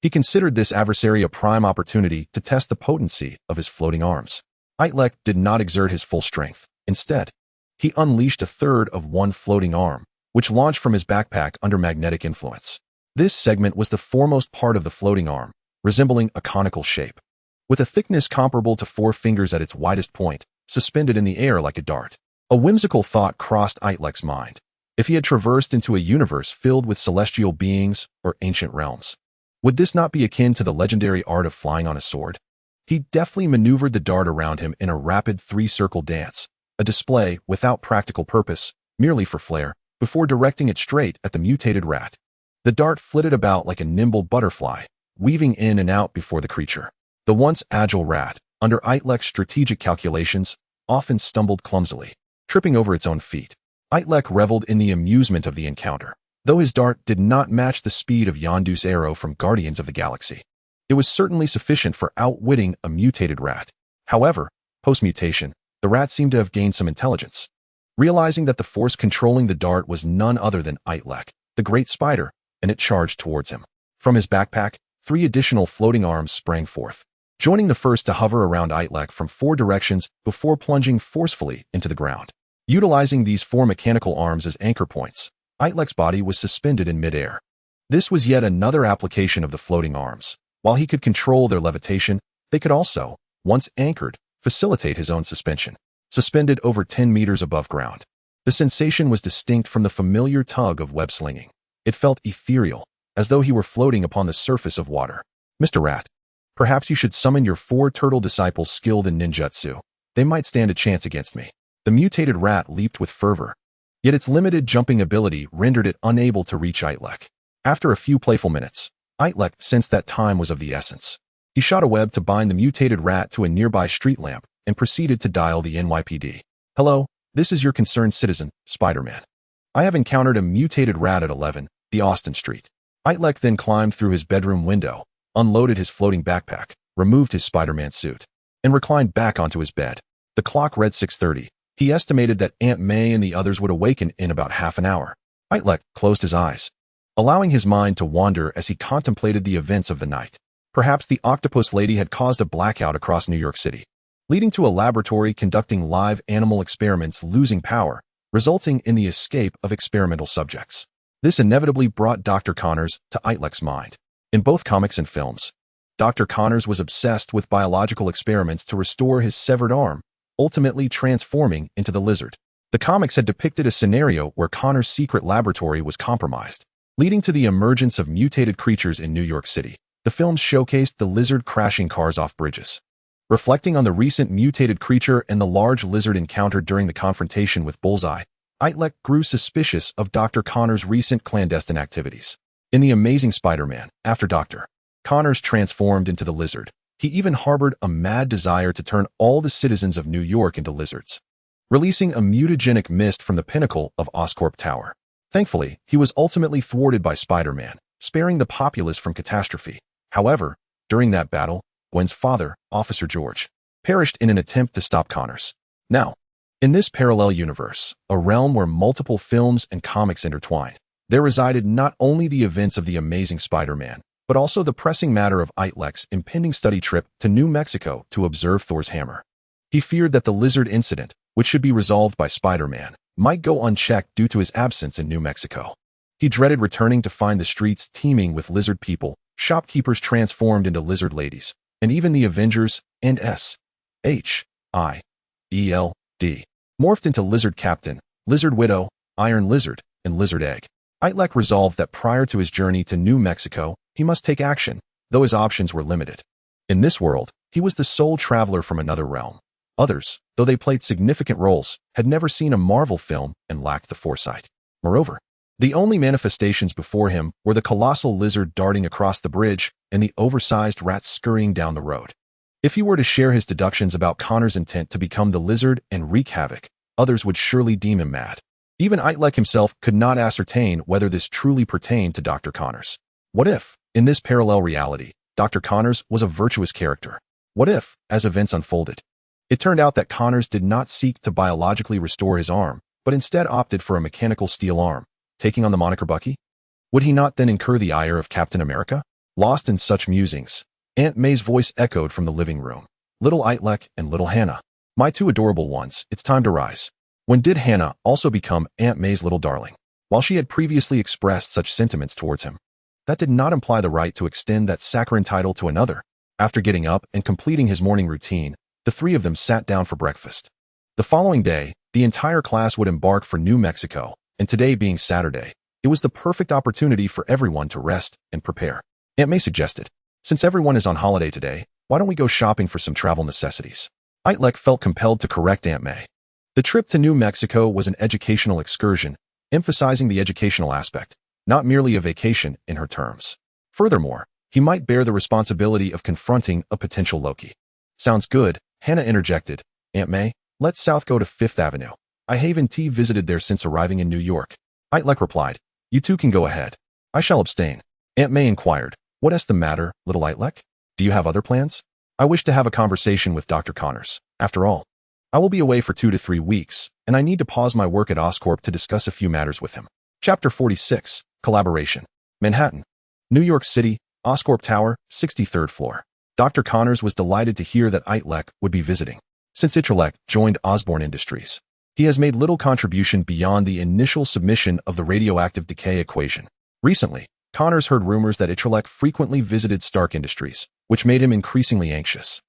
Speaker 1: he considered this adversary a prime opportunity to test the potency of his floating arms. Itrek did not exert his full strength. Instead, he unleashed a third of one floating arm, which launched from his backpack under magnetic influence. This segment was the foremost part of the floating arm, resembling a conical shape, with a thickness comparable to 4 fingers at its widest point, suspended in the air like a dart. A whimsical thought crossed Itrek's mind. If he had traversed into a universe filled with celestial beings or ancient realms, would this not be akin to the legendary art of flying on a sword? He deftly maneuvered the dart around him in a rapid 3-circle dance, a display without practical purpose, merely for flair, before directing it straight at the mutated rat. The dart flitted about like a nimble butterfly, weaving in and out before the creature. The once agile rat, under Itrek's strategic calculations, often stumbled clumsily, tripping over its own feet. Itrek reveled in the amusement of the encounter, though his dart did not match the speed of Yondu's arrow from Guardians of the Galaxy. It was certainly sufficient for outwitting a mutated rat. However, post-mutation, the rat seemed to have gained some intelligence. Realizing that the force controlling the dart was none other than Itrek, the great spider, and it charged towards him. From his backpack, 3 additional floating arms sprang forth, joining the first to hover around Itrek from 4 directions before plunging forcefully into the ground. Utilizing these 4 mechanical arms as anchor points, Itrek's body was suspended in midair. This was yet another application of the floating arms. While he could control their levitation, they could also, once anchored, facilitate his own suspension. Suspended over 10 meters above ground, the sensation was distinct from the familiar tug of web slinging. It felt ethereal, as though he were floating upon the surface of water. Mr. Rat, perhaps you should summon your 4 turtle disciples skilled in ninjutsu. They might stand a chance against me. The mutated rat leaped with fervor, yet its limited jumping ability rendered it unable to reach Itrek. After a few playful minutes, Itrek sensed that time was of the essence. He shot a web to bind the mutated rat to a nearby street lamp and proceeded to dial the NYPD. Hello, this is your concerned citizen, Spider-Man. I have encountered a mutated rat at 11, the Austin Street. Itrek then climbed through his bedroom window, unloaded his floating backpack, removed his Spider-Man suit, and reclined back onto his bed. The clock read 6:30. He estimated that Aunt May and the others would awaken in about half an hour. Itrek closed his eyes, allowing his mind to wander as he contemplated the events of the night. Perhaps the octopus lady had caused a blackout across New York City, leading to a laboratory conducting live animal experiments losing power, resulting in the escape of experimental subjects. This inevitably brought Dr. Connors to Itrek's mind. In both comics and films, Dr. Connors was obsessed with biological experiments to restore his severed arm, ultimately transforming into the lizard. The comics had depicted a scenario where Connors' secret laboratory was compromised, leading to the emergence of mutated creatures in New York City. The films showcased the lizard crashing cars off bridges. Reflecting on the recent mutated creature and the large lizard encountered during the confrontation with Bullseye, Itrek grew suspicious of Dr. Connors' recent clandestine activities. In The Amazing Spider-Man, after Dr. Connors transformed into the lizard, he even harbored a mad desire to turn all the citizens of New York into lizards, releasing a mutagenic mist from the pinnacle of Oscorp Tower. Thankfully, he was ultimately thwarted by Spider-Man, sparing the populace from catastrophe. However, during that battle, Gwen's father, Officer George, perished in an attempt to stop Connors. Now, in this parallel universe, a realm where multiple films and comics intertwine, there resided not only the events of The Amazing Spider-Man, but also the pressing matter of Itrek's impending study trip to New Mexico to observe Thor's hammer. He feared that the lizard incident, which should be resolved by Spider-Man, might go unchecked due to his absence in New Mexico. He dreaded returning to find the streets teeming with lizard people, shopkeepers transformed into lizard ladies, and even the Avengers and S.H.I.E.L.D. morphed into Lizard Captain, Lizard Widow, Iron Lizard, and Lizard Egg. Itrek resolved that prior to his journey to New Mexico, he must take action, though his options were limited. In this world, he was the sole traveler from another realm. Others, though they played significant roles, had never seen a Marvel film and lacked the foresight. Moreover, the only manifestations before him were the colossal lizard darting across the bridge and the oversized rat scurrying down the road. If he were to share his deductions about Connor's intent to become the lizard and wreak havoc, others would surely deem him mad. Even Itrek himself could not ascertain whether this truly pertained to Dr. Connors. What if, in this parallel reality, Dr. Connors was a virtuous character? What if, as events unfolded, it turned out that Connors did not seek to biologically restore his arm, but instead opted for a mechanical steel arm, taking on the moniker Bucky? Would he not then incur the ire of Captain America? Lost in such musings, Aunt May's voice echoed from the living room. Little Itrek and little Hannah. My two adorable ones, it's time to rise. When did Hannah also become Aunt May's little darling? While she had previously expressed such sentiments towards him, that did not imply the right to extend that saccharine title to another. After getting up and completing his morning routine, the three of them sat down for breakfast. The following day, the entire class would embark for New Mexico, and today being Saturday, it was the perfect opportunity for everyone to rest and prepare. Aunt May suggested, since everyone is on holiday today, why don't we go shopping for some travel necessities? Itrek felt compelled to correct Aunt May. The trip to New Mexico was an educational excursion, emphasizing the educational aspect, not merely a vacation in her terms. Furthermore, he might bear the responsibility of confronting a potential Loki. Sounds good, Hannah interjected. Aunt May, let's south go to Fifth Avenue. I haven't visited there since arriving in New York. Itrek replied, you two can go ahead. I shall abstain. Aunt May inquired, what's the matter, little Itrek? Do you have other plans? I wish to have a conversation with Dr. Connors. After all, I will be away for 2 to 3 weeks, and I need to pause my work at Oscorp to discuss a few matters with him. Chapter 46, Collaboration. Manhattan, New York City, Oscorp Tower, 63rd floor. Dr. Connors was delighted to hear that Itrek would be visiting. Since Itrek joined Osborne Industries, he has made little contribution beyond the initial submission of the radioactive decay equation. Recently, Connors heard rumors that Itrek frequently visited Stark Industries, which made him increasingly anxious.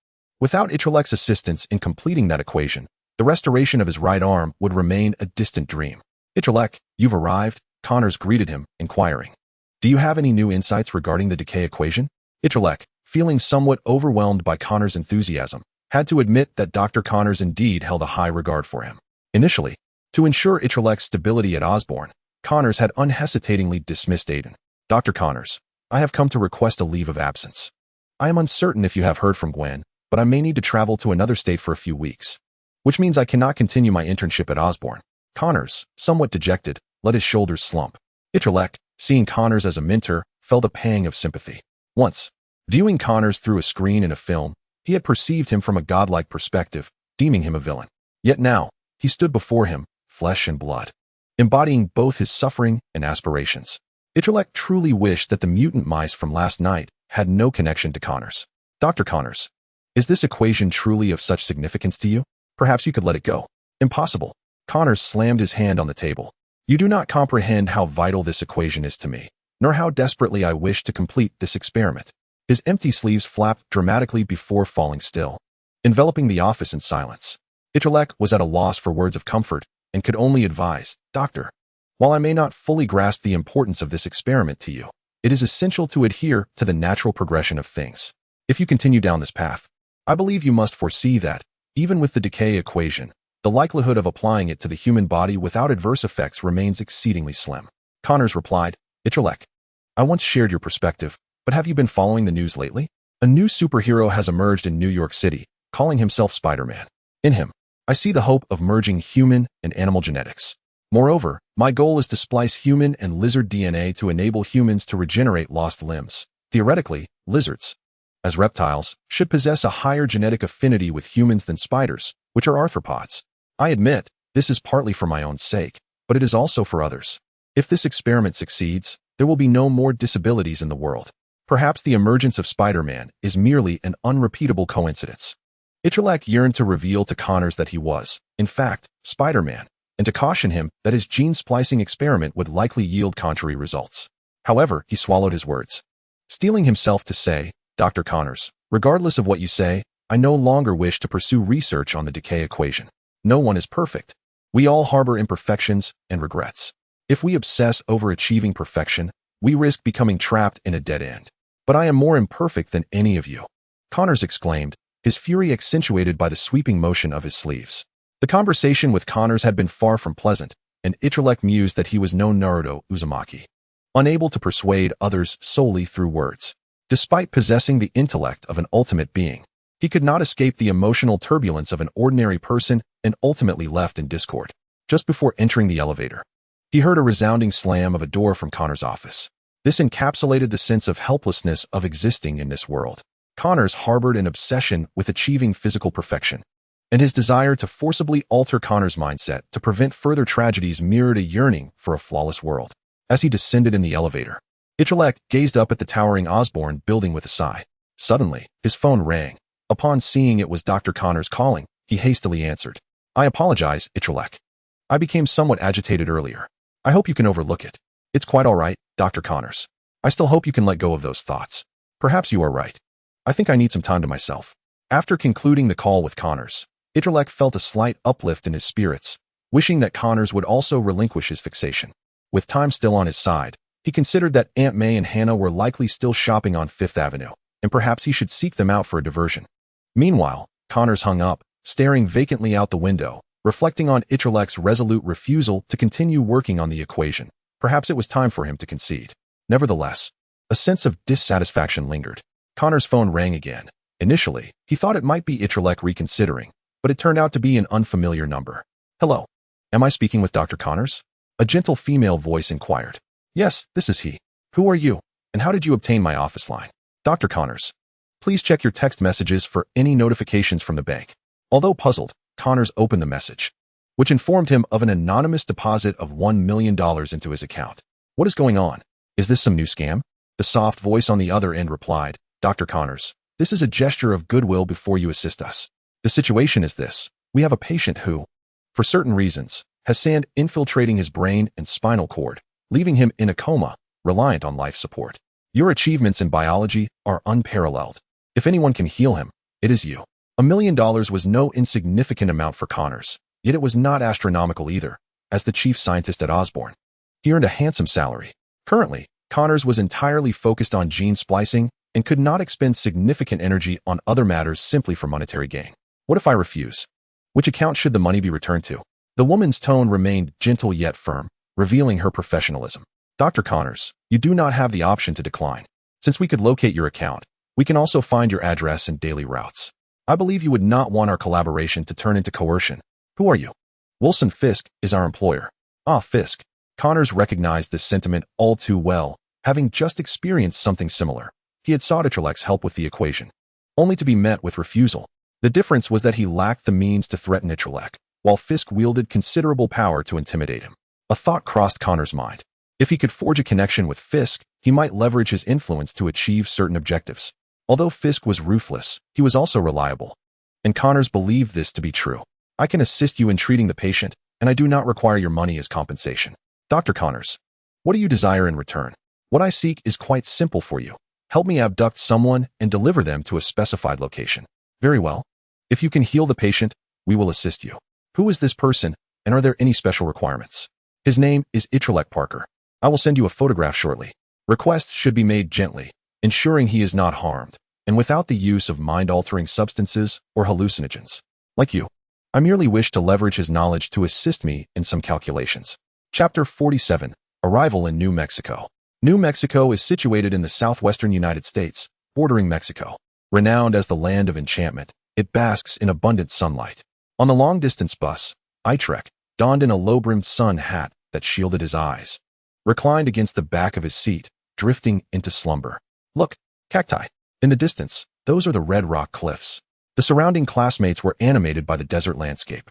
Speaker 1: Without Itrek's assistance in completing that equation, the restoration of his right arm would remain a distant dream. Itrek, you've arrived, Connors greeted him, inquiring. Do you have any new insights regarding the decay equation? Itrek, feeling somewhat overwhelmed by Connors' enthusiasm, had to admit that Dr. Connors indeed held a high regard for him. Initially, to ensure Itrek's stability at Osborne, Connors had unhesitatingly dismissed Aiden. Dr. Connors, I have come to request a leave of absence. I am uncertain if you have heard from Gwen, but I may need to travel to another state for a few weeks, which means I cannot continue my internship at Osborne. Connors, somewhat dejected, let his shoulders slump. Itrek, seeing Connors as a mentor, felt a pang of sympathy. Once, viewing Connors through a screen in a film, he had perceived him from a godlike perspective, deeming him a villain. Yet now, he stood before him, flesh and blood, embodying both his suffering and aspirations. Itrek truly wished that the mutant mice from last night had no connection to Connors. Dr. Connors, is this equation truly of such significance to you? Perhaps you could let it go. Impossible. Connors slammed his hand on the table. You do not comprehend how vital this equation is to me, nor how desperately I wish to complete this experiment. His empty sleeves flapped dramatically before falling still, enveloping the office in silence. Itrek was at a loss for words of comfort and could only advise, "Doctor, while I may not fully grasp the importance of this experiment to you, it is essential to adhere to the natural progression of things. If you continue down this path, I believe you must foresee that, even with the decay equation, the likelihood of applying it to the human body without adverse effects remains exceedingly slim." Connors replied, "Itrek, I once shared your perspective, but have you been following the news lately? A new superhero has emerged in New York City, calling himself Spider-Man. In him, I see the hope of merging human and animal genetics. Moreover, my goal is to splice human and lizard DNA to enable humans to regenerate lost limbs. Theoretically, lizards, as reptiles, should possess a higher genetic affinity with humans than spiders, which are arthropods. I admit, this is partly for my own sake, but it is also for others. If this experiment succeeds, there will be no more disabilities in the world. Perhaps the emergence of Spider-Man is merely an unrepeatable coincidence." Itrek yearned to reveal to Connors that he was, in fact, Spider-Man, and to caution him that his gene-splicing experiment would likely yield contrary results. However, he swallowed his words, steeling himself to say, "Dr. Connors, regardless of what you say, I no longer wish to pursue research on the decay equation. No one is perfect. We all harbor imperfections and regrets. If we obsess over achieving perfection, we risk becoming trapped in a dead end. But I am more imperfect than any of you," Connors exclaimed, his fury accentuated by the sweeping motion of his sleeves. The conversation with Connors had been far from pleasant, and Itrek mused that he was no Naruto Uzumaki, unable to persuade others solely through words. Despite possessing the intellect of an ultimate being, he could not escape the emotional turbulence of an ordinary person and ultimately left in discord. Just before entering the elevator, he heard a resounding slam of a door from Connors' office. This encapsulated the sense of helplessness of existing in this world. Connors harbored an obsession with achieving physical perfection, and his desire to forcibly alter Connors' mindset to prevent further tragedies mirrored a yearning for a flawless world. As he descended in the elevator, Itrek gazed up at the towering Osborn building with a sigh. Suddenly, his phone rang. Upon seeing it was Dr. Connors calling, he hastily answered. "I apologize, Itrek. I became somewhat agitated earlier. I hope you can overlook it." "It's quite all right, Dr. Connors. I still hope you can let go of those thoughts. Perhaps you are right. I think I need some time to myself." After concluding the call with Connors, Itrek felt a slight uplift in his spirits, wishing that Connors would also relinquish his fixation. With time still on his side, he considered that Aunt May and Hannah were likely still shopping on Fifth Avenue, and perhaps he should seek them out for a diversion. Meanwhile, Connors hung up, staring vacantly out the window, reflecting on Itrek's resolute refusal to continue working on the equation. Perhaps it was time for him to concede. Nevertheless, a sense of dissatisfaction lingered. Connors' phone rang again. Initially, he thought it might be Itrek reconsidering, but it turned out to be an unfamiliar number. "Hello. Am I speaking with Dr. Connors?" A gentle female voice inquired. "Yes, this is he. Who are you, and how did you obtain my office line?" "Dr. Connors, please check your text messages for any notifications from the bank." Although puzzled, Connors opened the message, which informed him of an anonymous deposit of $1 million into his account. "What is going on? Is this some new scam?" The soft voice on the other end replied, "Dr. Connors, this is a gesture of goodwill before you assist us. The situation is this. We have a patient who, for certain reasons, has sand infiltrating his brain and spinal cord, leaving him in a coma, reliant on life support. Your achievements in biology are unparalleled. If anyone can heal him, it is you." $1 million was no insignificant amount for Connors, yet it was not astronomical either. As the chief scientist at Osborn, he earned a handsome salary. Currently, Connors was entirely focused on gene splicing and could not expend significant energy on other matters simply for monetary gain. "What if I refuse? Which account should the money be returned to?" The woman's tone remained gentle yet firm, revealing her professionalism. "Dr. Connors, you do not have the option to decline. Since we could locate your account, we can also find your address and daily routes. I believe you would not want our collaboration to turn into coercion." "Who are you?" "Wilson Fisk is our employer." "Ah, Fisk." Connors recognized this sentiment all too well, having just experienced something similar. He had sought Itrek's help with the equation, only to be met with refusal. The difference was that he lacked the means to threaten Itrek, while Fisk wielded considerable power to intimidate him. A thought crossed Connors' mind. If he could forge a connection with Fisk, he might leverage his influence to achieve certain objectives. Although Fisk was ruthless, he was also reliable, and Connors believed this to be true. "I can assist you in treating the patient, and I do not require your money as compensation." "Dr. Connors, what do you desire in return?" "What I seek is quite simple for you. Help me abduct someone and deliver them to a specified location. Very well. If you can heal the patient, we will assist you. Who is this person, and are there any special requirements? His name is Itrek Parker. I will send you a photograph shortly. Requests should be made gently, ensuring he is not harmed, and without the use of mind-altering substances or hallucinogens. Like you, I merely wish to leverage his knowledge to assist me in some calculations. Chapter 47. Arrival in New Mexico. New Mexico is situated in the southwestern United States, bordering Mexico. Renowned as the land of enchantment, it basks in abundant sunlight. On the long-distance bus, Itrek, donned in a low-brimmed sun hat that shielded his eyes, reclined against the back of his seat, drifting into slumber. Look, cacti. In the distance, those are the Red Rock Cliffs. The surrounding classmates were animated by the desert landscape.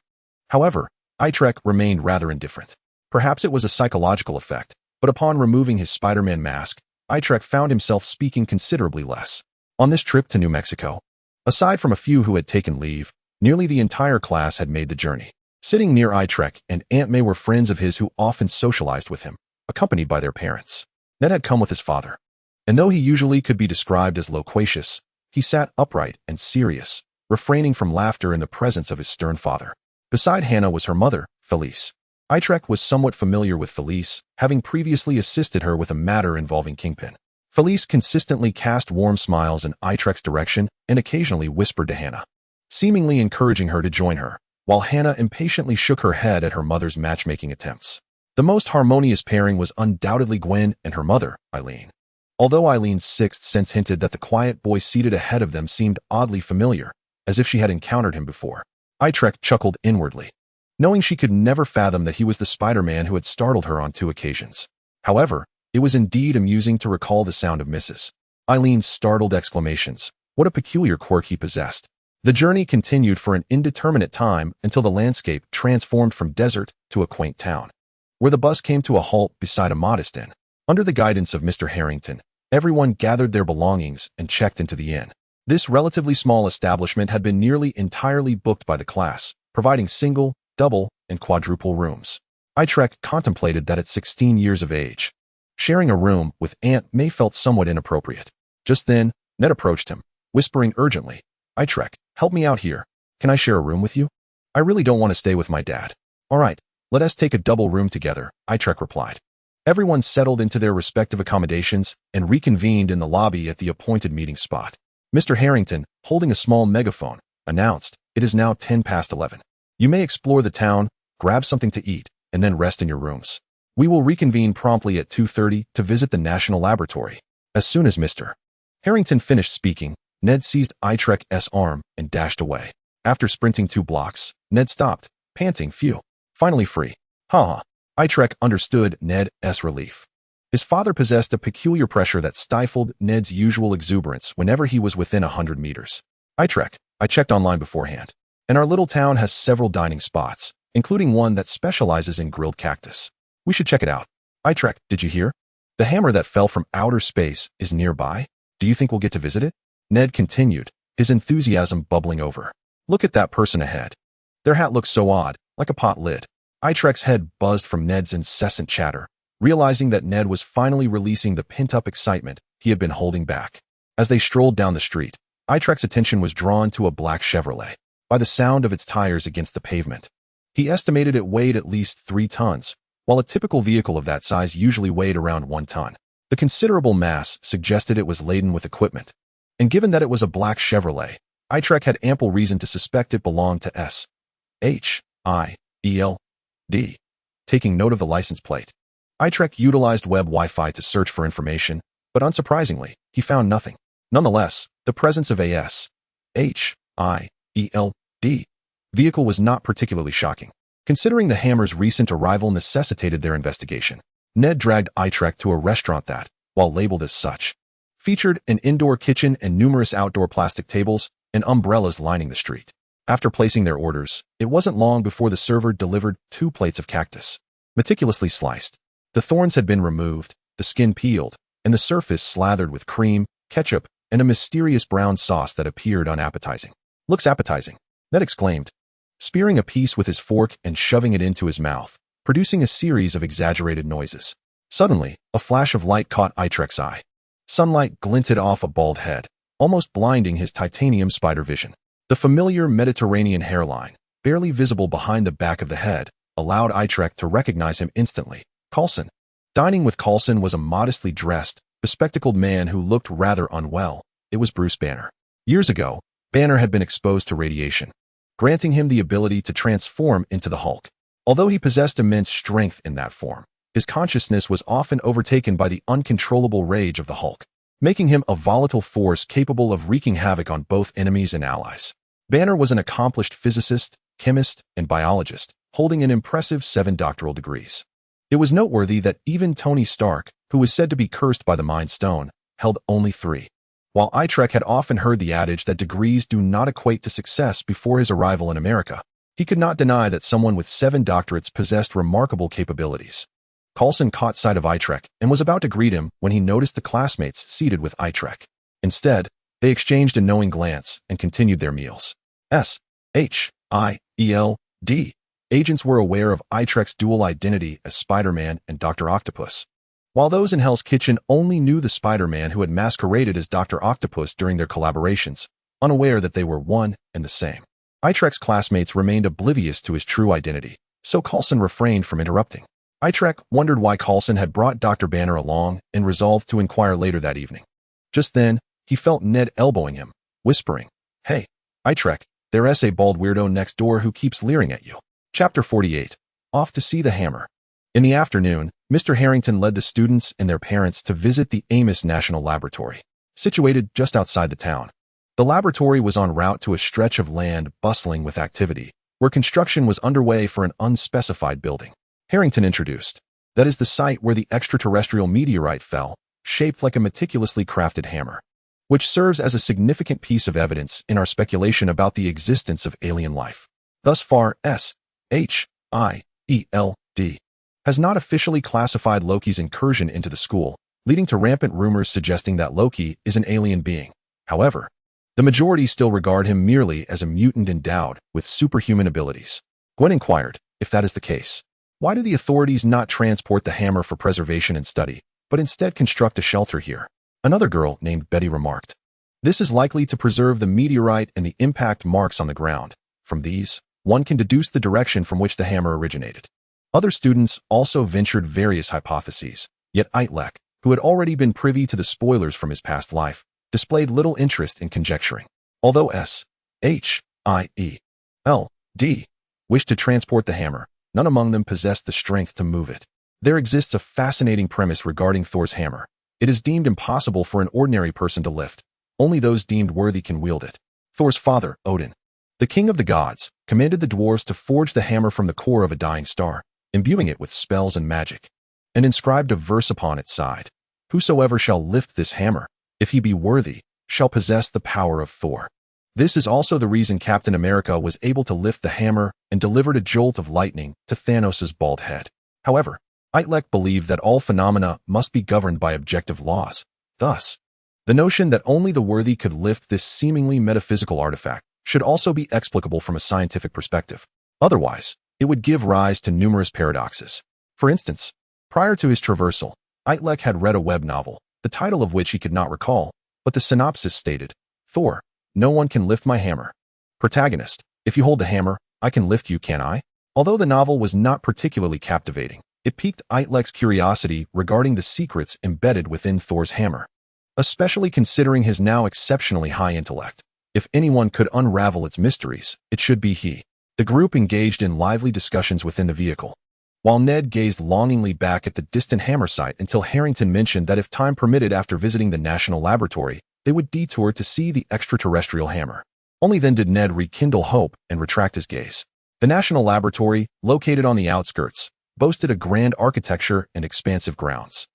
Speaker 1: However, Itrek remained rather indifferent. Perhaps it was a psychological effect, but upon removing his Spider-Man mask, Itrek found himself speaking considerably less. On this trip to New Mexico, aside from a few who had taken leave, nearly the entire class had made the journey. Sitting near Itrek and Aunt May were friends of his who often socialized with him, accompanied by their parents. Ned had come with his father, and though he usually could be described as loquacious, he sat upright and serious, refraining from laughter in the presence of his stern father. Beside Hannah was her mother, Felice. Itrek was somewhat familiar with Felice, having previously assisted her with a matter involving Kingpin. Felice consistently cast warm smiles in Itrek's direction and occasionally whispered to Hannah, seemingly encouraging her to join her, while Hannah impatiently shook her head at her mother's matchmaking attempts. The most harmonious pairing was undoubtedly Gwen and her mother, Eileen. Although Eileen's sixth sense hinted that the quiet boy seated ahead of them seemed oddly familiar, as if she had encountered him before, Itrek chuckled inwardly, knowing she could never fathom that he was the Spider-Man who had startled her on 2 occasions. However, it was indeed amusing to recall the sound of Mrs. Eileen's startled exclamations. What a peculiar quirk he possessed. The journey continued for an indeterminate time until the landscape transformed from desert to a quaint town, where the bus came to a halt beside a modest inn. Under the guidance of Mr. Harrington, everyone gathered their belongings and checked into the inn. This relatively small establishment had been nearly entirely booked by the class, providing single, double, and quadruple rooms. Itrek contemplated that at 16 years of age, sharing a room with Aunt May felt somewhat inappropriate. Just then, Ned approached him, whispering urgently, Itrek, help me out here. Can I share a room with you? I really don't want to stay with my dad. All right, let us take a double room together, Itrek replied. Everyone settled into their respective accommodations and reconvened in the lobby at the appointed meeting spot. Mr. Harrington, holding a small megaphone, announced, it is now 11:10. You may explore the town, grab something to eat, and then rest in your rooms. We will reconvene promptly at 2:30 to visit the National Laboratory. As soon as Mr. Harrington finished speaking, Ned seized Itrek's arm and dashed away. After sprinting 2 blocks, Ned stopped, panting, phew. Finally free. Ha. Itrek understood Ned's relief. His father possessed a peculiar pressure that stifled Ned's usual exuberance whenever he was within 100 meters. Itrek, I checked online beforehand, and our little town has several dining spots, including one that specializes in grilled cactus. We should check it out. Itrek, did you hear? The hammer that fell from outer space is nearby. Do you think we'll get to visit it? Ned continued, his enthusiasm bubbling over. Look at that person ahead. Their hat looks so odd, like a pot lid. Itrek's head buzzed from Ned's incessant chatter, realizing that Ned was finally releasing the pent-up excitement he had been holding back. As they strolled down the street, Itrek's attention was drawn to a black Chevrolet by the sound of its tires against the pavement. He estimated it weighed at least 3 tons, while a typical vehicle of that size usually weighed around 1 ton. The considerable mass suggested it was laden with equipment, and given that it was a black Chevrolet, Itrek had ample reason to suspect it belonged to S.H.I.E.L.D. Taking note of the license plate, Itrek utilized web Wi-Fi to search for information, but unsurprisingly, he found nothing. Nonetheless, the presence of a S.H.I.E.L.D. vehicle was not particularly shocking. Considering the Hammer's recent arrival necessitated their investigation, Ned dragged Itrek to a restaurant that, while labeled as such, featured an indoor kitchen and numerous outdoor plastic tables and umbrellas lining the street. After placing their orders, it wasn't long before the server delivered 2 plates of cactus, meticulously sliced. The thorns had been removed, the skin peeled, and the surface slathered with cream, ketchup, and a mysterious brown sauce that appeared unappetizing. Looks appetizing, Ned exclaimed, spearing a piece with his fork and shoving it into his mouth, producing a series of exaggerated noises. Suddenly, a flash of light caught Itrek's eye. Sunlight glinted off a bald head, almost blinding his titanium spider vision. The familiar Mediterranean hairline, barely visible behind the back of the head, allowed Itrek to recognize him instantly. Coulson. Dining with Coulson was a modestly dressed, bespectacled man who looked rather unwell. It was Bruce Banner. Years ago, Banner had been exposed to radiation, granting him the ability to transform into the Hulk. Although he possessed immense strength in that form, his consciousness was often overtaken by the uncontrollable rage of the Hulk, making him a volatile force capable of wreaking havoc on both enemies and allies. Banner was an accomplished physicist, chemist, and biologist, holding an impressive 7 doctoral degrees. It was noteworthy that even Tony Stark, who was said to be cursed by the Mind Stone, held only 3. While Itrek had often heard the adage that degrees do not equate to success before his arrival in America, he could not deny that someone with 7 doctorates possessed remarkable capabilities. Coulson caught sight of Itrek and was about to greet him when he noticed the classmates seated with Itrek. Instead, they exchanged a knowing glance and continued their meals. S.H.I.E.L.D. Agents were aware of Itrek's dual identity as Spider-Man and Dr. Octopus, while those in Hell's Kitchen only knew the Spider-Man who had masqueraded as Dr. Octopus during their collaborations, unaware that they were one and the same. Itrek's classmates remained oblivious to his true identity, so Coulson refrained from interrupting. Itrek wondered why Coulson had brought Dr. Banner along and resolved to inquire later that evening. Just then, he felt Ned elbowing him, whispering, "Hey, Itrek, there's a bald weirdo next door who keeps leering at you." Chapter 48. Off to see the hammer. In the afternoon, Mr. Harrington led the students and their parents to visit the Amos National Laboratory, situated just outside the town. The laboratory was en route to a stretch of land bustling with activity, where construction was underway for an unspecified building. Harrington introduced, "That is the site where the extraterrestrial meteorite fell, shaped like a meticulously crafted hammer, which serves as a significant piece of evidence in our speculation about the existence of alien life. Thus far, S.H.I.E.L.D. has not officially classified Loki's incursion into the school, leading to rampant rumors suggesting that Loki is an alien being. However, the majority still regard him merely as a mutant endowed with superhuman abilities." Gwen inquired, "If that is the case, why do the authorities not transport the hammer for preservation and study, but instead construct a shelter here?" Another girl named Betty remarked, "This is likely to preserve the meteorite and the impact marks on the ground. From these, one can deduce the direction from which the hammer originated." Other students also ventured various hypotheses, yet Itrek, who had already been privy to the spoilers from his past life, displayed little interest in conjecturing. Although S.H.I.E.L.D. wished to transport the hammer, none among them possessed the strength to move it. There exists a fascinating premise regarding Thor's hammer. It is deemed impossible for an ordinary person to lift. Only those deemed worthy can wield it. Thor's father, Odin, the king of the gods, commanded the dwarves to forge the hammer from the core of a dying star, imbuing it with spells and magic, and inscribed a verse upon its side. "Whosoever shall lift this hammer, if he be worthy, shall possess the power of Thor." This is also the reason Captain America was able to lift the hammer and delivered a jolt of lightning to Thanos' bald head. However, Itrek believed that all phenomena must be governed by objective laws. Thus, the notion that only the worthy could lift this seemingly metaphysical artifact should also be explicable from a scientific perspective. Otherwise, it would give rise to numerous paradoxes. For instance, prior to his traversal, Itrek had read a web novel, the title of which he could not recall, but the synopsis stated, "Thor, no one can lift my hammer. Protagonist, if you hold the hammer, I can lift you, can I?" Although the novel was not particularly captivating, it piqued Itrek's curiosity regarding the secrets embedded within Thor's hammer, especially considering his now exceptionally high intellect. If anyone could unravel its mysteries, it should be he. The group engaged in lively discussions within the vehicle, while Ned gazed longingly back at the distant hammer site until Harrington mentioned that if time permitted after visiting the National Laboratory, they would detour to see the extraterrestrial hammer. Only then did Ned rekindle hope and retract his gaze. The National Laboratory, located on the outskirts, boasted a grand architecture and expansive grounds.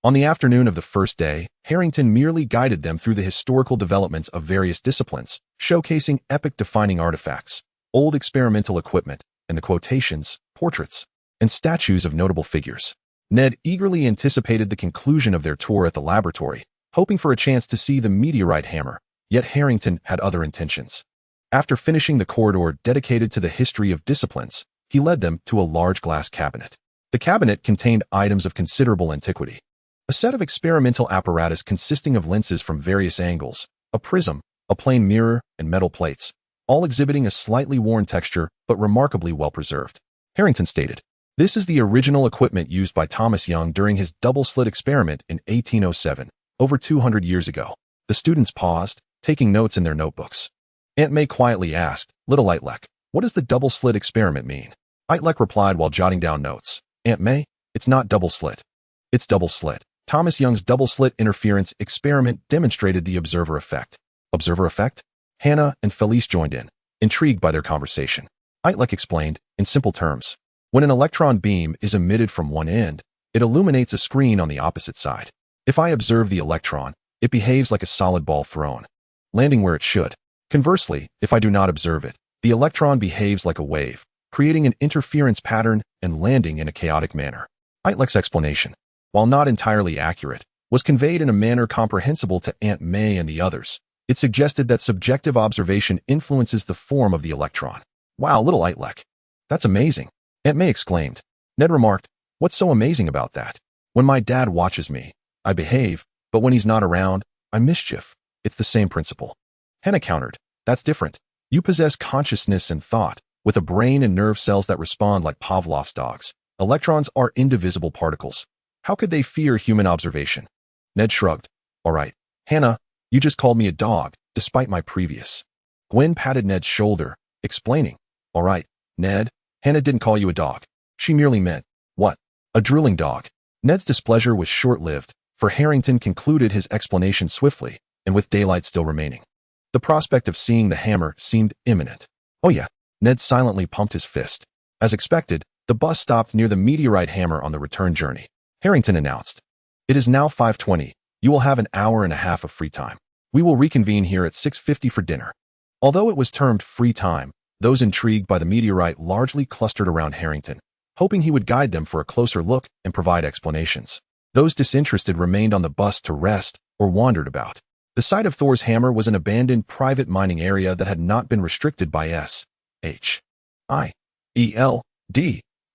Speaker 1: On the afternoon of the first day, Harrington merely guided them through the historical developments of various disciplines, showcasing epoch-defining artifacts, old experimental equipment, and the quotations, portraits, and statues of notable figures. Ned eagerly anticipated the conclusion of their tour at the laboratory, hoping for a chance to see the meteorite hammer, yet Harrington had other intentions. After finishing the corridor dedicated to the history of disciplines, he led them to a large glass cabinet. The cabinet contained items of considerable antiquity, A set of experimental apparatus consisting of lenses from various angles, a prism, a plane mirror, and metal plates, all exhibiting a slightly worn texture but remarkably well preserved. Harrington stated, "This is the original equipment used by Thomas Young during his double-slit experiment in 1807, over 200 years ago." The students paused, taking notes in their notebooks. Aunt May quietly asked, "Little Itrek, what does the double-slit experiment mean?" Itrek replied while jotting down notes, "Aunt May, it's not double-slit. It's double-slit. Thomas Young's double-slit interference experiment demonstrated the observer effect." Observer effect? Hannah and Felice joined in, intrigued by their conversation. Itrek explained, in simple terms, when an electron beam is emitted from one end, it illuminates a screen on the opposite side. If I observe the electron, it behaves like a solid ball thrown, landing where it should. Conversely, if I do not observe it, the electron behaves like a wave, creating an interference pattern and landing in a chaotic manner. Itrek's explanation, while not entirely accurate, was conveyed in a manner comprehensible to Aunt May and the others. It suggested that subjective observation influences the form of the electron. "Wow, little Itrek. That's amazing," Aunt May exclaimed. Ned remarked, "What's so amazing about that? When my dad watches me, I behave, but when he's not around, I mischief. It's the same principle." Hannah countered, "That's different. You possess consciousness and thought, with a brain and nerve cells that respond like Pavlov's dogs. Electrons are indivisible particles. How could they fear human observation?" Ned shrugged. "All right, Hannah, you just called me a dog, despite my previous." Gwen patted Ned's shoulder, explaining, "All right, Ned, Hannah didn't call you a dog. She merely meant, what? A drooling dog." Ned's displeasure was short-lived, for Harrington concluded his explanation swiftly, and with daylight still remaining. The prospect of seeing the hammer seemed imminent. "Oh yeah." Ned silently pumped his fist. As expected, the bus stopped near the meteorite hammer on the return journey. Harrington announced, "It is now 5:20. You will have an hour and a half of free time. We will reconvene here at 6:50 for dinner." Although it was termed free time, those intrigued by the meteorite largely clustered around Harrington, hoping he would guide them for a closer look and provide explanations. Those disinterested remained on the bus to rest or wandered about. The site of Thor's hammer was an abandoned private mining area that had not been restricted by S.H.I.E.L.D.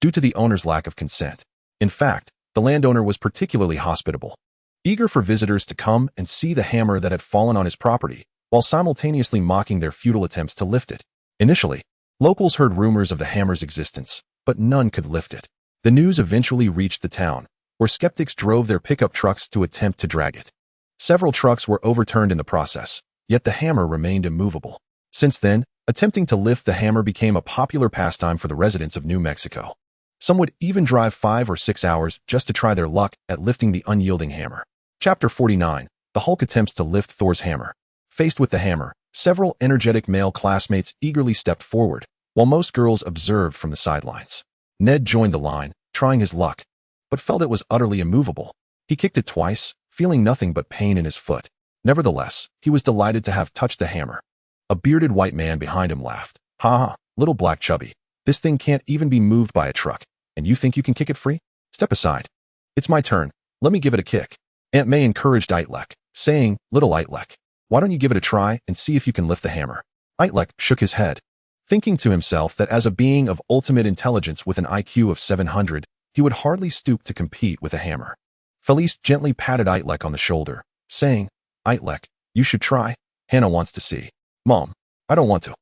Speaker 1: due to the owner's lack of consent. In fact, the landowner was particularly hospitable, eager for visitors to come and see the hammer that had fallen on his property, while simultaneously mocking their futile attempts to lift it. Initially, locals heard rumors of the hammer's existence, but none could lift it. The news eventually reached the town, where skeptics drove their pickup trucks to attempt to drag it. Several trucks were overturned in the process, yet the hammer remained immovable. Since then, attempting to lift the hammer became a popular pastime for the residents of New Mexico. Some would even drive 5 or 6 hours just to try their luck at lifting the unyielding hammer. Chapter 49. The Hulk attempts to lift Thor's hammer. Faced with the hammer, several energetic male classmates eagerly stepped forward, while most girls observed from the sidelines. Ned joined the line, trying his luck, but felt it was utterly immovable. He kicked it twice, feeling nothing but pain in his foot. Nevertheless, he was delighted to have touched the hammer. A bearded white man behind him laughed. "Ha ha, little black chubby. This thing can't even be moved by a truck, and you think you can kick it free? Step aside. It's my turn. Let me give it a kick." Aunt May encouraged Itrek, saying, "Little Itrek, why don't you give it a try and see if you can lift the hammer?" Itrek shook his head, thinking to himself that as a being of ultimate intelligence with an IQ of 700, he would hardly stoop to compete with a hammer. Felice gently patted Itrek on the shoulder, saying, "Itrek, you should try. Hannah wants to see." "Mom, I don't want to."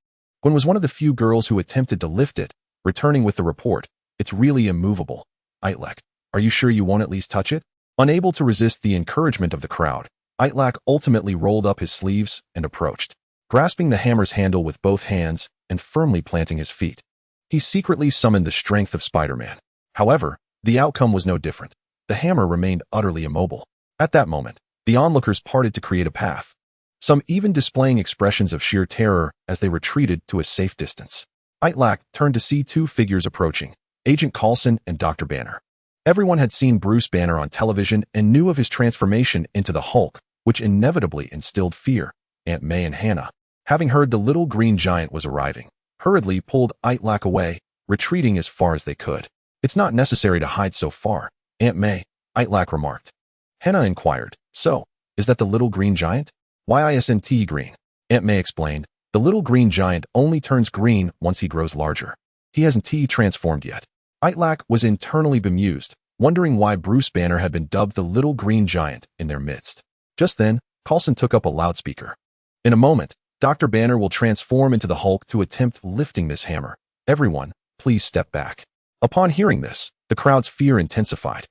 Speaker 1: Gwen was one of the few girls who attempted to lift it, returning with the report, "It's really immovable." "Itrek, are you sure you won't at least touch it?" Unable to resist the encouragement of the crowd, Itrek ultimately rolled up his sleeves and approached, grasping the hammer's handle with both hands and firmly planting his feet. He secretly summoned the strength of Spider-Man. However, the outcome was no different. The hammer remained utterly immobile. At that moment, the onlookers parted to create a path, some even displaying expressions of sheer terror as they retreated to a safe distance. Itrek turned to see two figures approaching, Agent Coulson and Dr. Banner. Everyone had seen Bruce Banner on television and knew of his transformation into the Hulk, which inevitably instilled fear. Aunt May and Hannah, having heard the little green giant was arriving, hurriedly pulled Itrek away, retreating as far as they could. "It's not necessary to hide so far, Aunt May," Itrek remarked. Hannah inquired, "So, is that the little green giant?" "Why isn't he green?" Aunt May explained. "The little green giant only turns green once he grows larger. He hasn't transformed yet." Itrek was internally bemused, wondering why Bruce Banner had been dubbed the Little Green Giant in their midst. Just then, Coulson took up a loudspeaker. In a moment, Dr. Banner will transform into the Hulk to attempt lifting this hammer. Everyone, please step back. Upon hearing this, the crowd's fear intensified.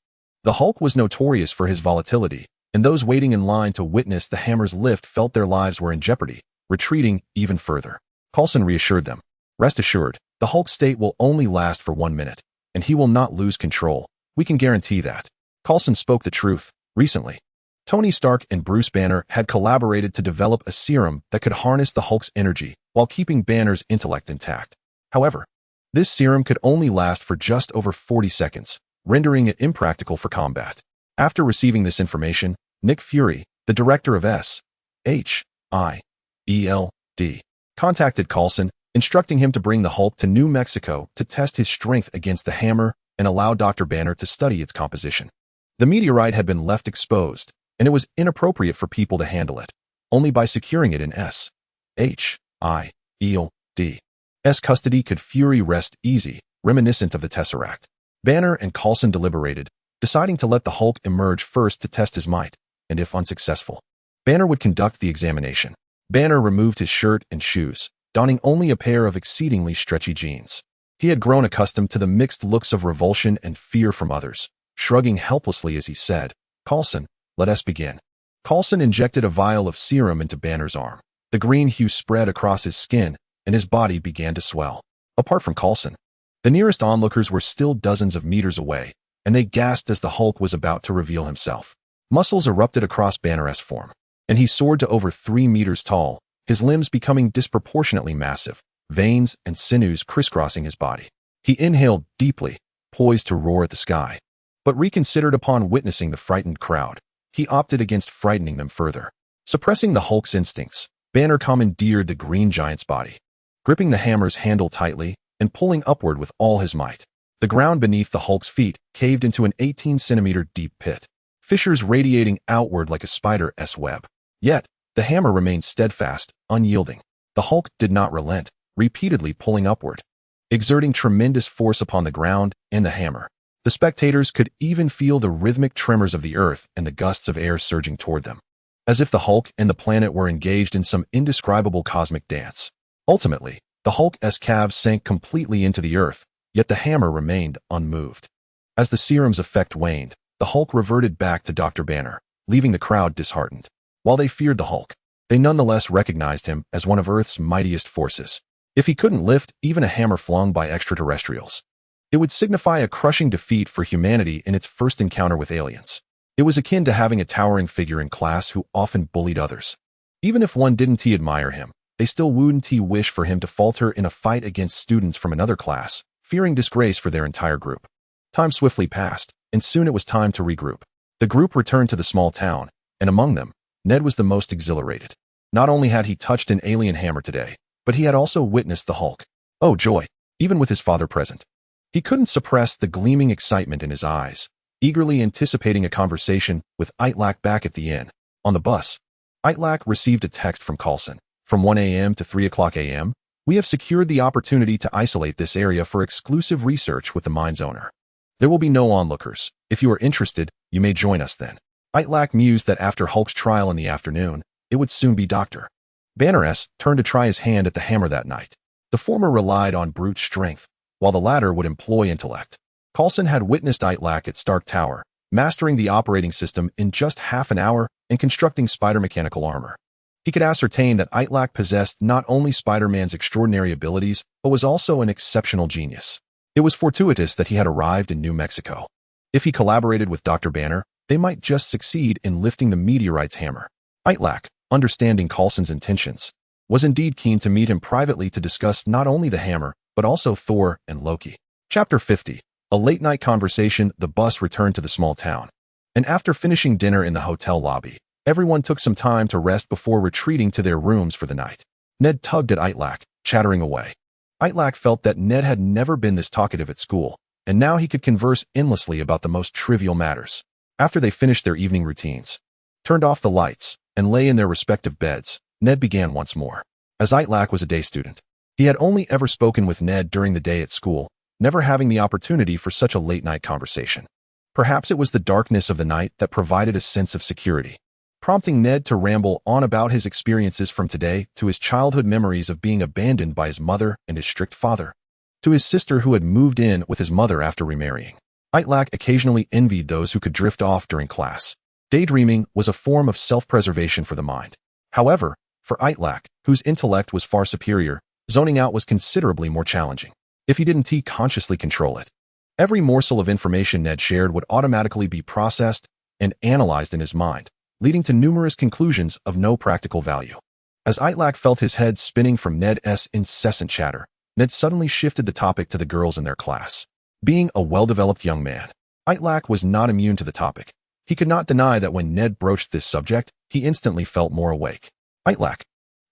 Speaker 1: The Hulk was notorious for his volatility, and those waiting in line to witness the hammer's lift felt their lives were in jeopardy, retreating even further. Coulson reassured them. Rest assured, the Hulk's state will only last for 1 minute, and he will not lose control. We can guarantee that. Coulson spoke the truth. Recently, Tony Stark and Bruce Banner had collaborated to develop a serum that could harness the Hulk's energy while keeping Banner's intellect intact. However, this serum could only last for just over 40 seconds, rendering it impractical for combat. After receiving this information, Nick Fury, the director of S.H.I.E.L.D, contacted Coulson, instructing him to bring the Hulk to New Mexico to test his strength against the hammer and allow Dr. Banner to study its composition. The meteorite had been left exposed, and it was inappropriate for people to handle it. Only by securing it in S.H.I.E.L.D's custody could Fury rest easy, reminiscent of the Tesseract. Banner and Coulson deliberated, deciding to let the Hulk emerge first to test his might, and if unsuccessful, Banner would conduct the examination. Banner removed his shirt and shoes, donning only a pair of exceedingly stretchy jeans. He had grown accustomed to the mixed looks of revulsion and fear from others. Shrugging helplessly as he said, "Coulson, let us begin." Coulson injected a vial of serum into Banner's arm. The green hue spread across his skin, and his body began to swell. Apart from Coulson, the nearest onlookers were still dozens of meters away, and they gasped as the Hulk was about to reveal himself. Muscles erupted across Banner's form, and he soared to over 3 meters tall, his limbs becoming disproportionately massive, veins and sinews crisscrossing his body. He inhaled deeply, poised to roar at the sky, but reconsidered upon witnessing the frightened crowd. He opted against frightening them further. Suppressing the Hulk's instincts, Banner commandeered the Green Giant's body, gripping the hammer's handle tightly and pulling upward with all his might. The ground beneath the Hulk's feet caved into an 18-centimeter deep pit, fissures radiating outward like a spider's web. Yet, the hammer remained steadfast, unyielding. The Hulk did not relent, repeatedly pulling upward, exerting tremendous force upon the ground and the hammer. The spectators could even feel the rhythmic tremors of the earth and the gusts of air surging toward them, as if the Hulk and the planet were engaged in some indescribable cosmic dance. Ultimately, the Hulk's calves sank completely into the earth, yet the hammer remained unmoved. As the serum's effect waned, the Hulk reverted back to Dr. Banner, leaving the crowd disheartened. While they feared the Hulk, they nonetheless recognized him as one of Earth's mightiest forces. If he couldn't lift even a hammer flung by extraterrestrials, it would signify a crushing defeat for humanity in its first encounter with aliens. It was akin to having a towering figure in class who often bullied others. Even if one didn't admire him, they still wouldn't wish for him to falter in a fight against students from another class, fearing disgrace for their entire group. Time swiftly passed, and soon it was time to regroup. The group returned to the small town, and among them, Ned was the most exhilarated. Not only had he touched an alien hammer today, but he had also witnessed the Hulk. Oh joy, even with his father present. He couldn't suppress the gleaming excitement in his eyes, eagerly anticipating a conversation with Itrek back at the inn. On the bus, Itrek received a text from Coulson. From 1 a.m. to 3 o'clock a.m., we have secured the opportunity to isolate this area for exclusive research with the mine's owner. There will be no onlookers. If you are interested, you may join us then. Itrek mused that after Hulk's trial in the afternoon, it would soon be Dr. Banner's turn to try his hand at the hammer that night. The former relied on brute strength, while the latter would employ intellect. Coulson had witnessed Itrek at Stark Tower, mastering the operating system in just half an hour and constructing spider-mechanical armor. He could ascertain that Itrek possessed not only Spider-Man's extraordinary abilities, but was also an exceptional genius. It was fortuitous that he had arrived in New Mexico. If he collaborated with Dr. Banner, they might just succeed in lifting the meteorite's hammer. Itrek, understanding Coulson's intentions, was indeed keen to meet him privately to discuss not only the hammer, but also Thor and Loki. Chapter 50. A late-night conversation. The bus returned to the small town, and after finishing dinner in the hotel lobby, everyone took some time to rest before retreating to their rooms for the night. Ned tugged at Itrek, chattering away. Itrek felt that Ned had never been this talkative at school, and now he could converse endlessly about the most trivial matters. After they finished their evening routines, turned off the lights, and lay in their respective beds, Ned began once more. As Itrek was a day student, he had only ever spoken with Ned during the day at school, never having the opportunity for such a late-night conversation. Perhaps it was the darkness of the night that provided a sense of security, prompting Ned to ramble on about his experiences from today to his childhood memories of being abandoned by his mother and his strict father, to his sister who had moved in with his mother after remarrying. Itrek occasionally envied those who could drift off during class. Daydreaming was a form of self-preservation for the mind. However, for Itrek, whose intellect was far superior, zoning out was considerably more challenging, if he didn't consciously control it. Every morsel of information Ned shared would automatically be processed and analyzed in his mind, leading to numerous conclusions of no practical value. As Itrek felt his head spinning from Ned's incessant chatter, Ned suddenly shifted the topic to the girls in their class. Being a well-developed young man, Itrek was not immune to the topic. He could not deny that when Ned broached this subject, he instantly felt more awake. Itrek,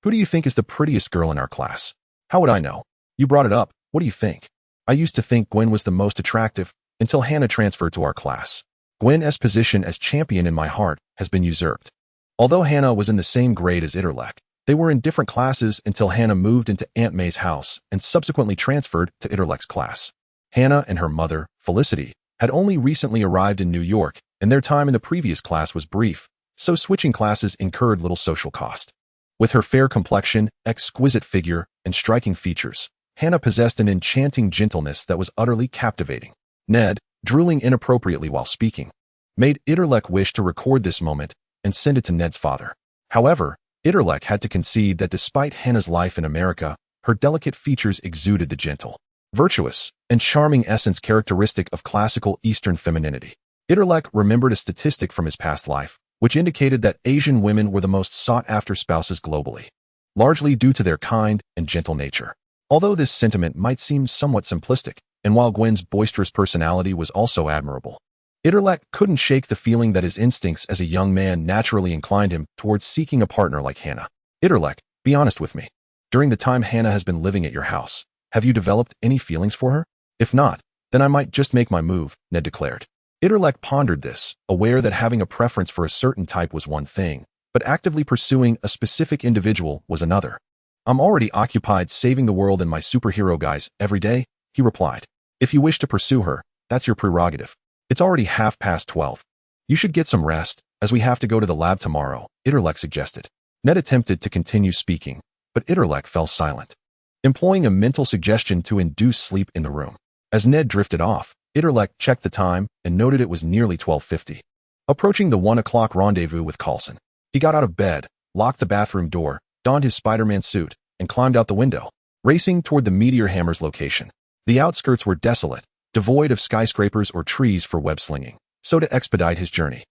Speaker 1: who do you think is the prettiest girl in our class? How would I know? You brought it up. What do you think? I used to think Gwen was the most attractive until Hannah transferred to our class. Gwen's position as champion in my heart has been usurped. Although Hannah was in the same grade as Itrek, they were in different classes until Hannah moved into Aunt May's house and subsequently transferred to Itrek's class. Hannah and her mother, Felicity, had only recently arrived in New York, and their time in the previous class was brief, so switching classes incurred little social cost. With her fair complexion, exquisite figure, and striking features, Hannah possessed an enchanting gentleness that was utterly captivating. Ned, drooling inappropriately while speaking, made Itrek wish to record this moment and send it to Ned's father. However, Itrek had to concede that despite Hannah's life in America, her delicate features exuded the gentle, virtuous, and charming essence characteristic of classical Eastern femininity. Itrek remembered a statistic from his past life, which indicated that Asian women were the most sought-after spouses globally, largely due to their kind and gentle nature. Although this sentiment might seem somewhat simplistic, and while Gwen's boisterous personality was also admirable, Itrek couldn't shake the feeling that his instincts as a young man naturally inclined him towards seeking a partner like Hannah. Itrek, be honest with me. During the time Hannah has been living at your house, have you developed any feelings for her? If not, then I might just make my move, Ned declared. Itrek pondered this, aware that having a preference for a certain type was one thing, but actively pursuing a specific individual was another. I'm already occupied saving the world and my superhero guys every day, he replied. If you wish to pursue her, that's your prerogative. It's already 12:30. You should get some rest, as we have to go to the lab tomorrow, Itrek suggested. Ned attempted to continue speaking, but Itrek fell silent, employing a mental suggestion to induce sleep in the room. As Ned drifted off, Itrek checked the time and noted it was nearly 12:50. Approaching the 1 o'clock rendezvous with Coulson, he got out of bed, locked the bathroom door, donned his Spider-Man suit, and climbed out the window, racing toward the Meteor Hammer's location. The outskirts were desolate, devoid of skyscrapers or trees for web-slinging, so to expedite his journey,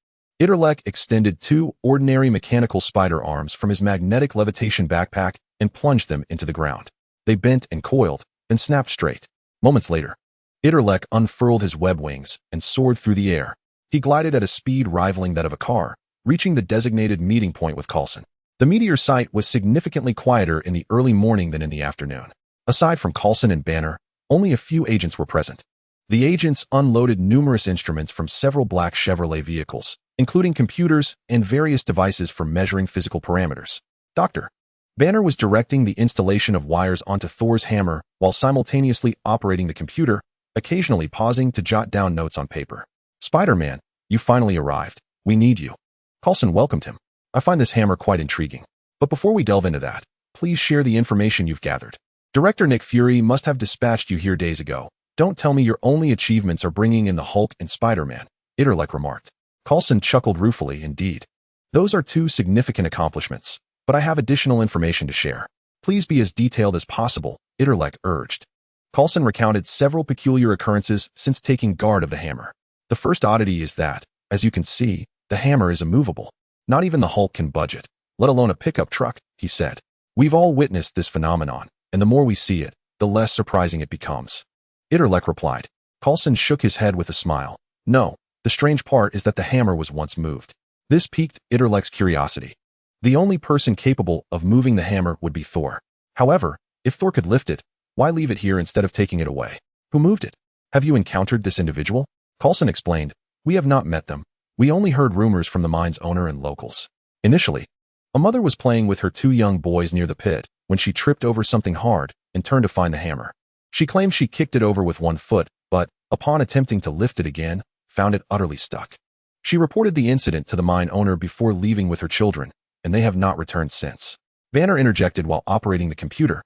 Speaker 1: Itrek extended 2 ordinary mechanical spider arms from his magnetic levitation backpack and plunged them into the ground. They bent and coiled, then snapped straight. Moments later, Itrek unfurled his web wings and soared through the air. He glided at a speed rivaling that of a car, reaching the designated meeting point with Coulson. The meteor site was significantly quieter in the early morning than in the afternoon. Aside from Coulson and Banner, only a few agents were present. The agents unloaded numerous instruments from several black Chevrolet vehicles, including computers and various devices for measuring physical parameters. Dr. Banner was directing the installation of wires onto Thor's hammer while simultaneously operating the computer, occasionally pausing to jot down notes on paper. Spider-Man, you finally arrived. We need you. Coulson welcomed him. I find this hammer quite intriguing. But before we delve into that, please share the information you've gathered. Director Nick Fury must have dispatched you here days ago. Don't tell me your only achievements are bringing in the Hulk and Spider-Man, Itrek remarked. Coulson chuckled ruefully. Indeed. Those are 2 significant accomplishments, but I have additional information to share. Please be as detailed as possible, Itrek urged. Coulson recounted several peculiar occurrences since taking guard of the hammer. The first oddity is that, as you can see, the hammer is immovable. Not even the Hulk can budge it, let alone a pickup truck, he said. We've all witnessed this phenomenon, and the more we see it, the less surprising it becomes. Itrek replied. Coulson shook his head with a smile. No, the strange part is that the hammer was once moved. This piqued Itrek's curiosity. The only person capable of moving the hammer would be Thor. However, if Thor could lift it, why leave it here instead of taking it away? Who moved it? Have you encountered this individual? Coulson explained. We have not met them. We only heard rumors from the mine's owner and locals. Initially, a mother was playing with her 2 young boys near the pit when she tripped over something hard and turned to find the hammer. She claimed she kicked it over with one foot, but, upon attempting to lift it again, found it utterly stuck. She reported the incident to the mine owner before leaving with her children, and they have not returned since. Banner interjected while operating the computer.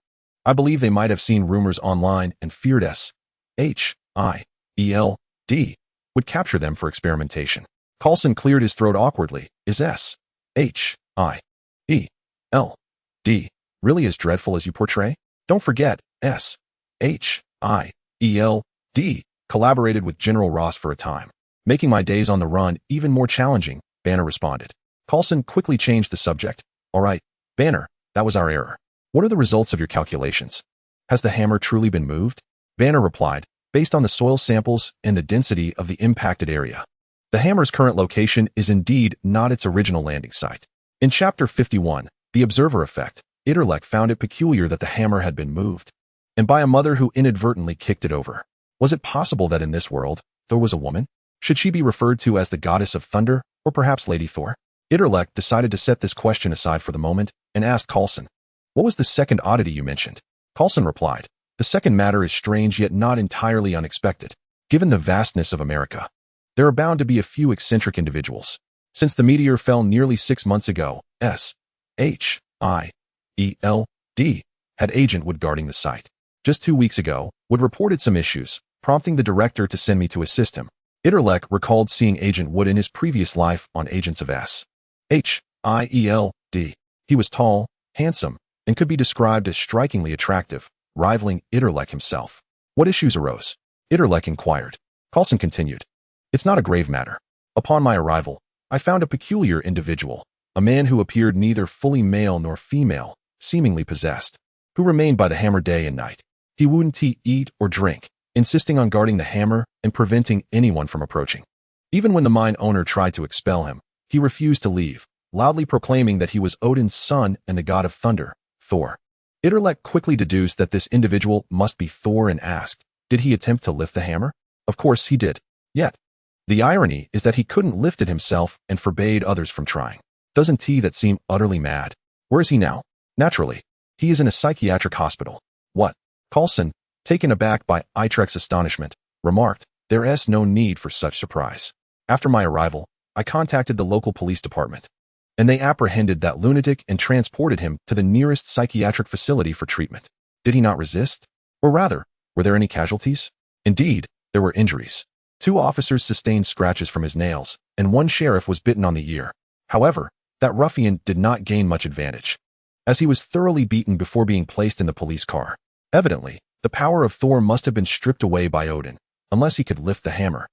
Speaker 1: I believe they might have seen rumors online and feared S.H.I.E.L.D. would capture them for experimentation. Coulson cleared his throat awkwardly. Is S.H.I.E.L.D. really as dreadful as you portray? Don't forget, S.H.I.E.L.D. collaborated with General Ross for a time, making my days on the run even more challenging, Banner responded. Coulson quickly changed the subject. All right, Banner, that was our error. What are the results of your calculations? Has the hammer truly been moved? Banner replied, based on the soil samples and the density of the impacted area. The hammer's current location is indeed not its original landing site. In Chapter 51, The Observer Effect, Itrek found it peculiar that the hammer had been moved, and by a mother who inadvertently kicked it over. Was it possible that in this world, Thor was a woman? Should she be referred to as the goddess of thunder, or perhaps Lady Thor? Itrek decided to set this question aside for the moment and asked Coulson, what was the second oddity you mentioned? Coulson replied, the second matter is strange yet not entirely unexpected. Given the vastness of America, there are bound to be a few eccentric individuals. Since the meteor fell nearly 6 months ago, S.H.I.E.L.D. had Agent Wood guarding the site. Just 2 weeks ago, Wood reported some issues, prompting the director to send me to assist him. Itrek recalled seeing Agent Wood in his previous life on Agents of S.H.I.E.L.D. He was tall, handsome, and could be described as strikingly attractive, rivaling Itrek himself. What issues arose? Itrek inquired. Coulson continued. It's not a grave matter. Upon my arrival, I found a peculiar individual, a man who appeared neither fully male nor female, seemingly possessed, who remained by the hammer day and night. He wouldn't eat or drink, insisting on guarding the hammer and preventing anyone from approaching. Even when the mine owner tried to expel him, he refused to leave, loudly proclaiming that he was Odin's son and the god of thunder, Thor. Itrek quickly deduced that this individual must be Thor and asked, did he attempt to lift the hammer? Of course he did. Yet, the irony is that he couldn't lift it himself and forbade others from trying. Doesn't that seem utterly mad? Where is he now? Naturally, he is in a psychiatric hospital. What? Coulson, taken aback by Itrek's astonishment, remarked, there is no need for such surprise. After my arrival, I contacted the local police department, and they apprehended that lunatic and transported him to the nearest psychiatric facility for treatment. Did he not resist? Or rather, were there any casualties? Indeed, there were injuries. 2 officers sustained scratches from his nails, and 1 sheriff was bitten on the ear. However, that ruffian did not gain much advantage, as he was thoroughly beaten before being placed in the police car. Evidently, the power of Thor must have been stripped away by Odin, unless he could lift the hammer.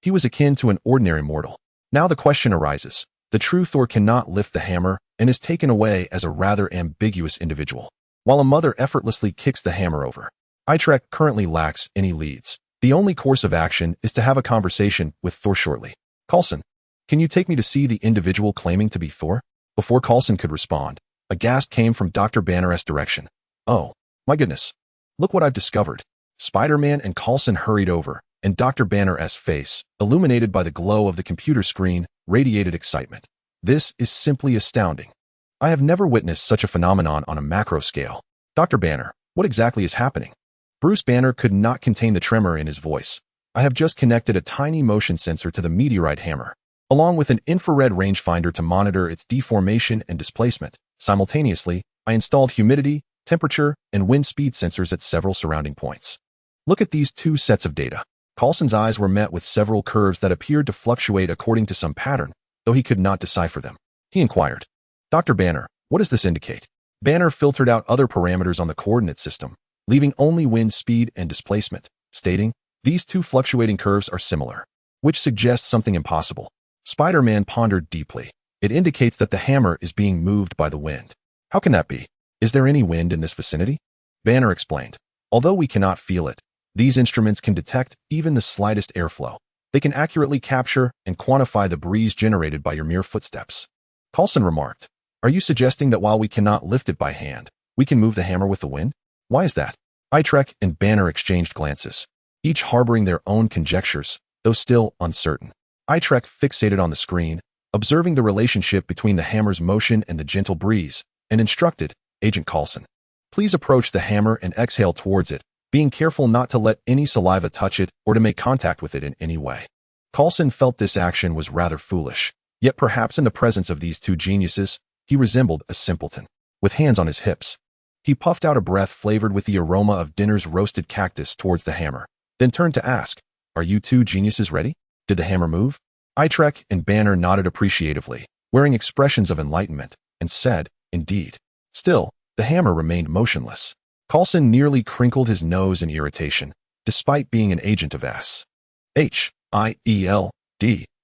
Speaker 1: He was akin to an ordinary mortal. Now the question arises. The true Thor cannot lift the hammer and is taken away as a rather ambiguous individual, while a mother effortlessly kicks the hammer over. Itrek currently lacks any leads. The only course of action is to have a conversation with Thor shortly. Coulson, can you take me to see the individual claiming to be Thor? Before Coulson could respond, a gasp came from Dr. Banner's direction. Oh, my goodness. Look what I've discovered. Spider-Man and Coulson hurried over, and Dr. Banner's face, illuminated by the glow of the computer screen, radiated excitement. This is simply astounding. I have never witnessed such a phenomenon on a macro scale. Dr. Banner, what exactly is happening? Bruce Banner could not contain the tremor in his voice. I have just connected a tiny motion sensor to the meteorite hammer, along with an infrared rangefinder to monitor its deformation and displacement. Simultaneously, I installed humidity, temperature, and wind speed sensors at several surrounding points. Look at these 2 sets of data. Coulson's eyes were met with several curves that appeared to fluctuate according to some pattern, though he could not decipher them. He inquired, Dr. Banner, what does this indicate? Banner filtered out other parameters on the coordinate system, leaving only wind speed and displacement, stating, these 2 fluctuating curves are similar, which suggests something impossible. Spider-Man pondered deeply. It indicates that the hammer is being moved by the wind. How can that be? Is there any wind in this vicinity? Banner explained. Although we cannot feel it, these instruments can detect even the slightest airflow. They can accurately capture and quantify the breeze generated by your mere footsteps. Coulson remarked, are you suggesting that while we cannot lift it by hand, we can move the hammer with the wind? Why is that? Itrek and Banner exchanged glances, each harboring their own conjectures, though still uncertain. Itrek fixated on the screen, observing the relationship between the hammer's motion and the gentle breeze, and instructed, Agent Coulson, please approach the hammer and exhale towards it, being careful not to let any saliva touch it or to make contact with it in any way. Coulson felt this action was rather foolish, yet perhaps in the presence of these two geniuses, he resembled a simpleton. With hands on his hips, he puffed out a breath flavored with the aroma of dinner's roasted cactus towards the hammer, then turned to ask, "Are you two geniuses ready? Did the hammer move?" Itrek and Banner nodded appreciatively, wearing expressions of enlightenment, and said, "Indeed." Still, the hammer remained motionless. Coulson nearly crinkled his nose in irritation, despite being an agent of S.H.I.E.L.D.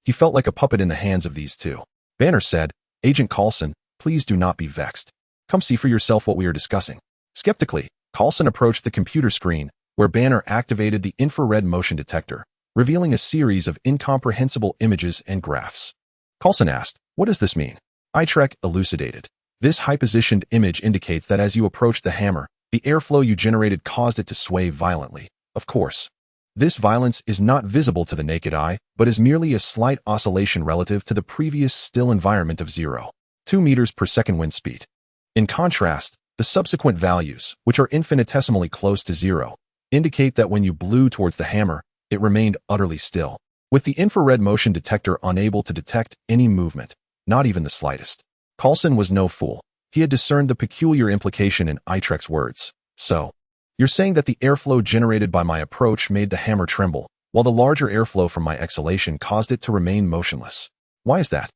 Speaker 1: He felt like a puppet in the hands of these two. Banner said, "Agent Coulson, please do not be vexed. Come see for yourself what we are discussing." Skeptically, Coulson approached the computer screen, where Banner activated the infrared motion detector, revealing a series of incomprehensible images and graphs. Coulson asked, "What does this mean?" Itrek elucidated. "This high-positioned image indicates that as you approached the hammer, the airflow you generated caused it to sway violently. Of course, this violence is not visible to the naked eye, but is merely a slight oscillation relative to the previous still environment of 0.2 meters per second wind speed. In contrast, the subsequent values, which are infinitesimally close to 0, indicate that when you blew towards the hammer, it remained utterly still, with the infrared motion detector unable to detect any movement, not even the slightest." Coulson was no fool. He had discerned the peculiar implication in Itrek's words. "So, you're saying that the airflow generated by my approach made the hammer tremble, while the larger airflow from my exhalation caused it to remain motionless. Why is that?"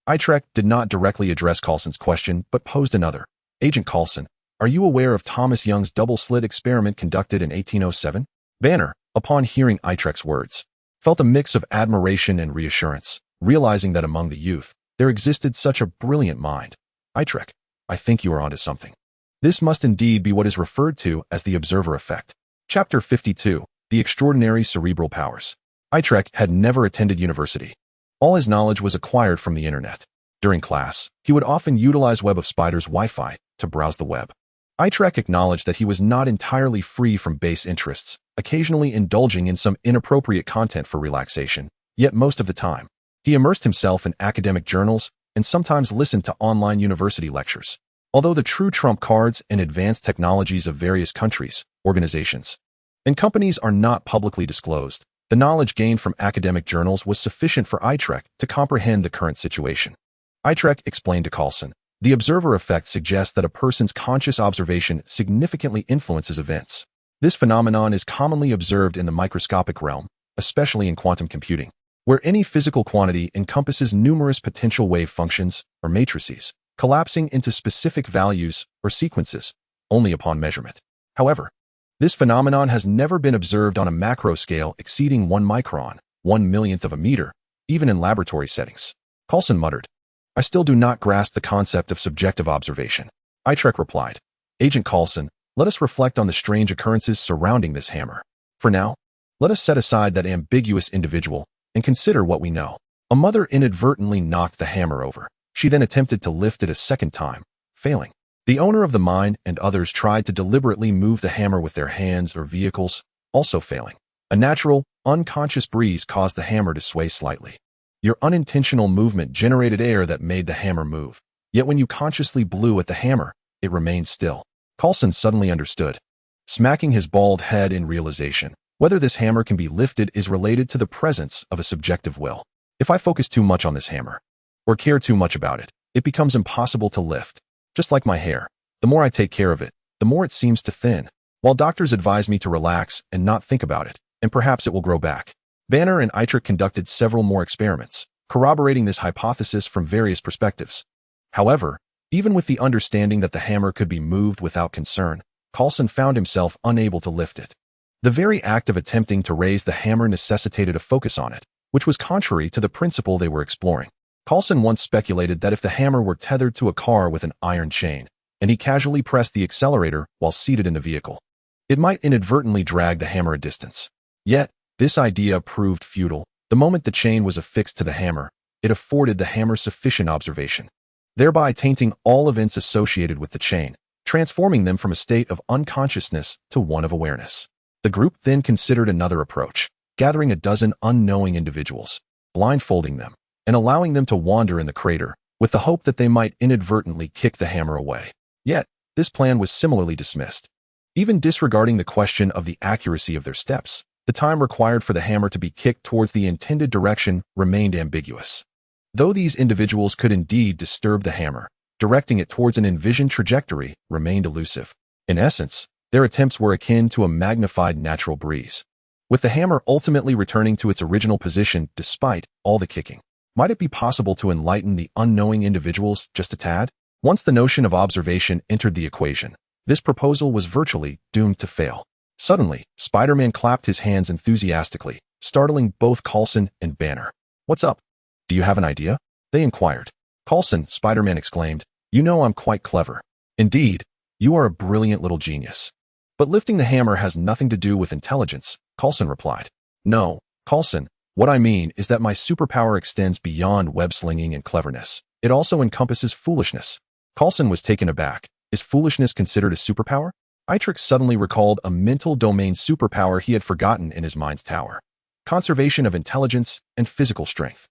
Speaker 1: Itrek did not directly address Coulson's question, but posed another. "Agent Coulson, are you aware of Thomas Young's double-slit experiment conducted in 1807? Banner, upon hearing Itrek's words, felt a mix of admiration and reassurance, realizing that among the youth, there existed such a brilliant mind. "Itrek, I think you are onto something. This must indeed be what is referred to as the observer effect." Chapter 52, The Extraordinary Cerebral Powers. Itrek had never attended university. All his knowledge was acquired from the internet. During class, he would often utilize Web of Spiders Wi-Fi to browse the web. Itrek acknowledged that he was not entirely free from base interests, occasionally indulging in some inappropriate content for relaxation, yet most of the time, he immersed himself in academic journals and sometimes listened to online university lectures. Although the true trump cards and advanced technologies of various countries, organizations, and companies are not publicly disclosed, the knowledge gained from academic journals was sufficient for Itrek to comprehend the current situation. Itrek explained to Coulson, "The observer effect suggests that a person's conscious observation significantly influences events. This phenomenon is commonly observed in the microscopic realm, especially in quantum computing, where any physical quantity encompasses numerous potential wave functions, or matrices, collapsing into specific values or sequences only upon measurement. However, this phenomenon has never been observed on a macro scale exceeding 1 micron, 1/millionth of a meter, even in laboratory settings." Coulson muttered, "I still do not grasp the concept of subjective observation." Itrek replied, "Agent Coulson, let us reflect on the strange occurrences surrounding this hammer. For now, let us set aside that ambiguous individual and consider what we know. A mother inadvertently knocked the hammer over. She then attempted to lift it a second time, failing. The owner of the mine and others tried to deliberately move the hammer with their hands or vehicles, also failing. A natural, unconscious breeze caused the hammer to sway slightly. Your unintentional movement generated air that made the hammer move. Yet when you consciously blew at the hammer, it remained still." Coulson suddenly understood, smacking his bald head in realization. Whether this hammer can be lifted is related to the presence of a subjective will. If I focus too much on this hammer, or care too much about it, it becomes impossible to lift. Just like my hair, the more I take care of it, the more it seems to thin. While doctors advise me to relax and not think about it, and perhaps it will grow back. Banner and Itrek conducted several more experiments, corroborating this hypothesis from various perspectives. However, even with the understanding that the hammer could be moved without concern, Coulson found himself unable to lift it. The very act of attempting to raise the hammer necessitated a focus on it, which was contrary to the principle they were exploring. Coulson once speculated that if the hammer were tethered to a car with an iron chain, and he casually pressed the accelerator while seated in the vehicle, it might inadvertently drag the hammer a distance. Yet, this idea proved futile. The moment the chain was affixed to the hammer, it afforded the hammer sufficient observation, thereby tainting all events associated with the chain, transforming them from a state of unconsciousness to one of awareness. The group then considered another approach, gathering a dozen unknowing individuals, blindfolding them, and allowing them to wander in the crater, with the hope that they might inadvertently kick the hammer away. Yet, this plan was similarly dismissed. Even disregarding the question of the accuracy of their steps, The time required for the hammer to be kicked towards the intended direction remained ambiguous. Though these individuals could indeed disturb the hammer, directing it towards an envisioned trajectory remained elusive. In essence, their attempts were akin to a magnified natural breeze, with the hammer ultimately returning to its original position despite all the kicking. Might it be possible to enlighten the unknowing individuals just a tad? Once the notion of observation entered the equation, this proposal was virtually doomed to fail. Suddenly, Spider-Man clapped his hands enthusiastically, startling both Coulson and Banner. "What's up? Do you have an idea?" they inquired. "Coulson," Spider-Man exclaimed, "you know I'm quite clever. Indeed, you are a brilliant little genius." "But lifting the hammer has nothing to do with intelligence," Coulson replied. "No, Coulson, what I mean is that my superpower extends beyond web-slinging and cleverness. It also encompasses foolishness." Coulson was taken aback. Is foolishness considered a superpower? Itrek suddenly recalled a mental domain superpower he had forgotten in his mind's tower: conservation of intelligence and physical strength.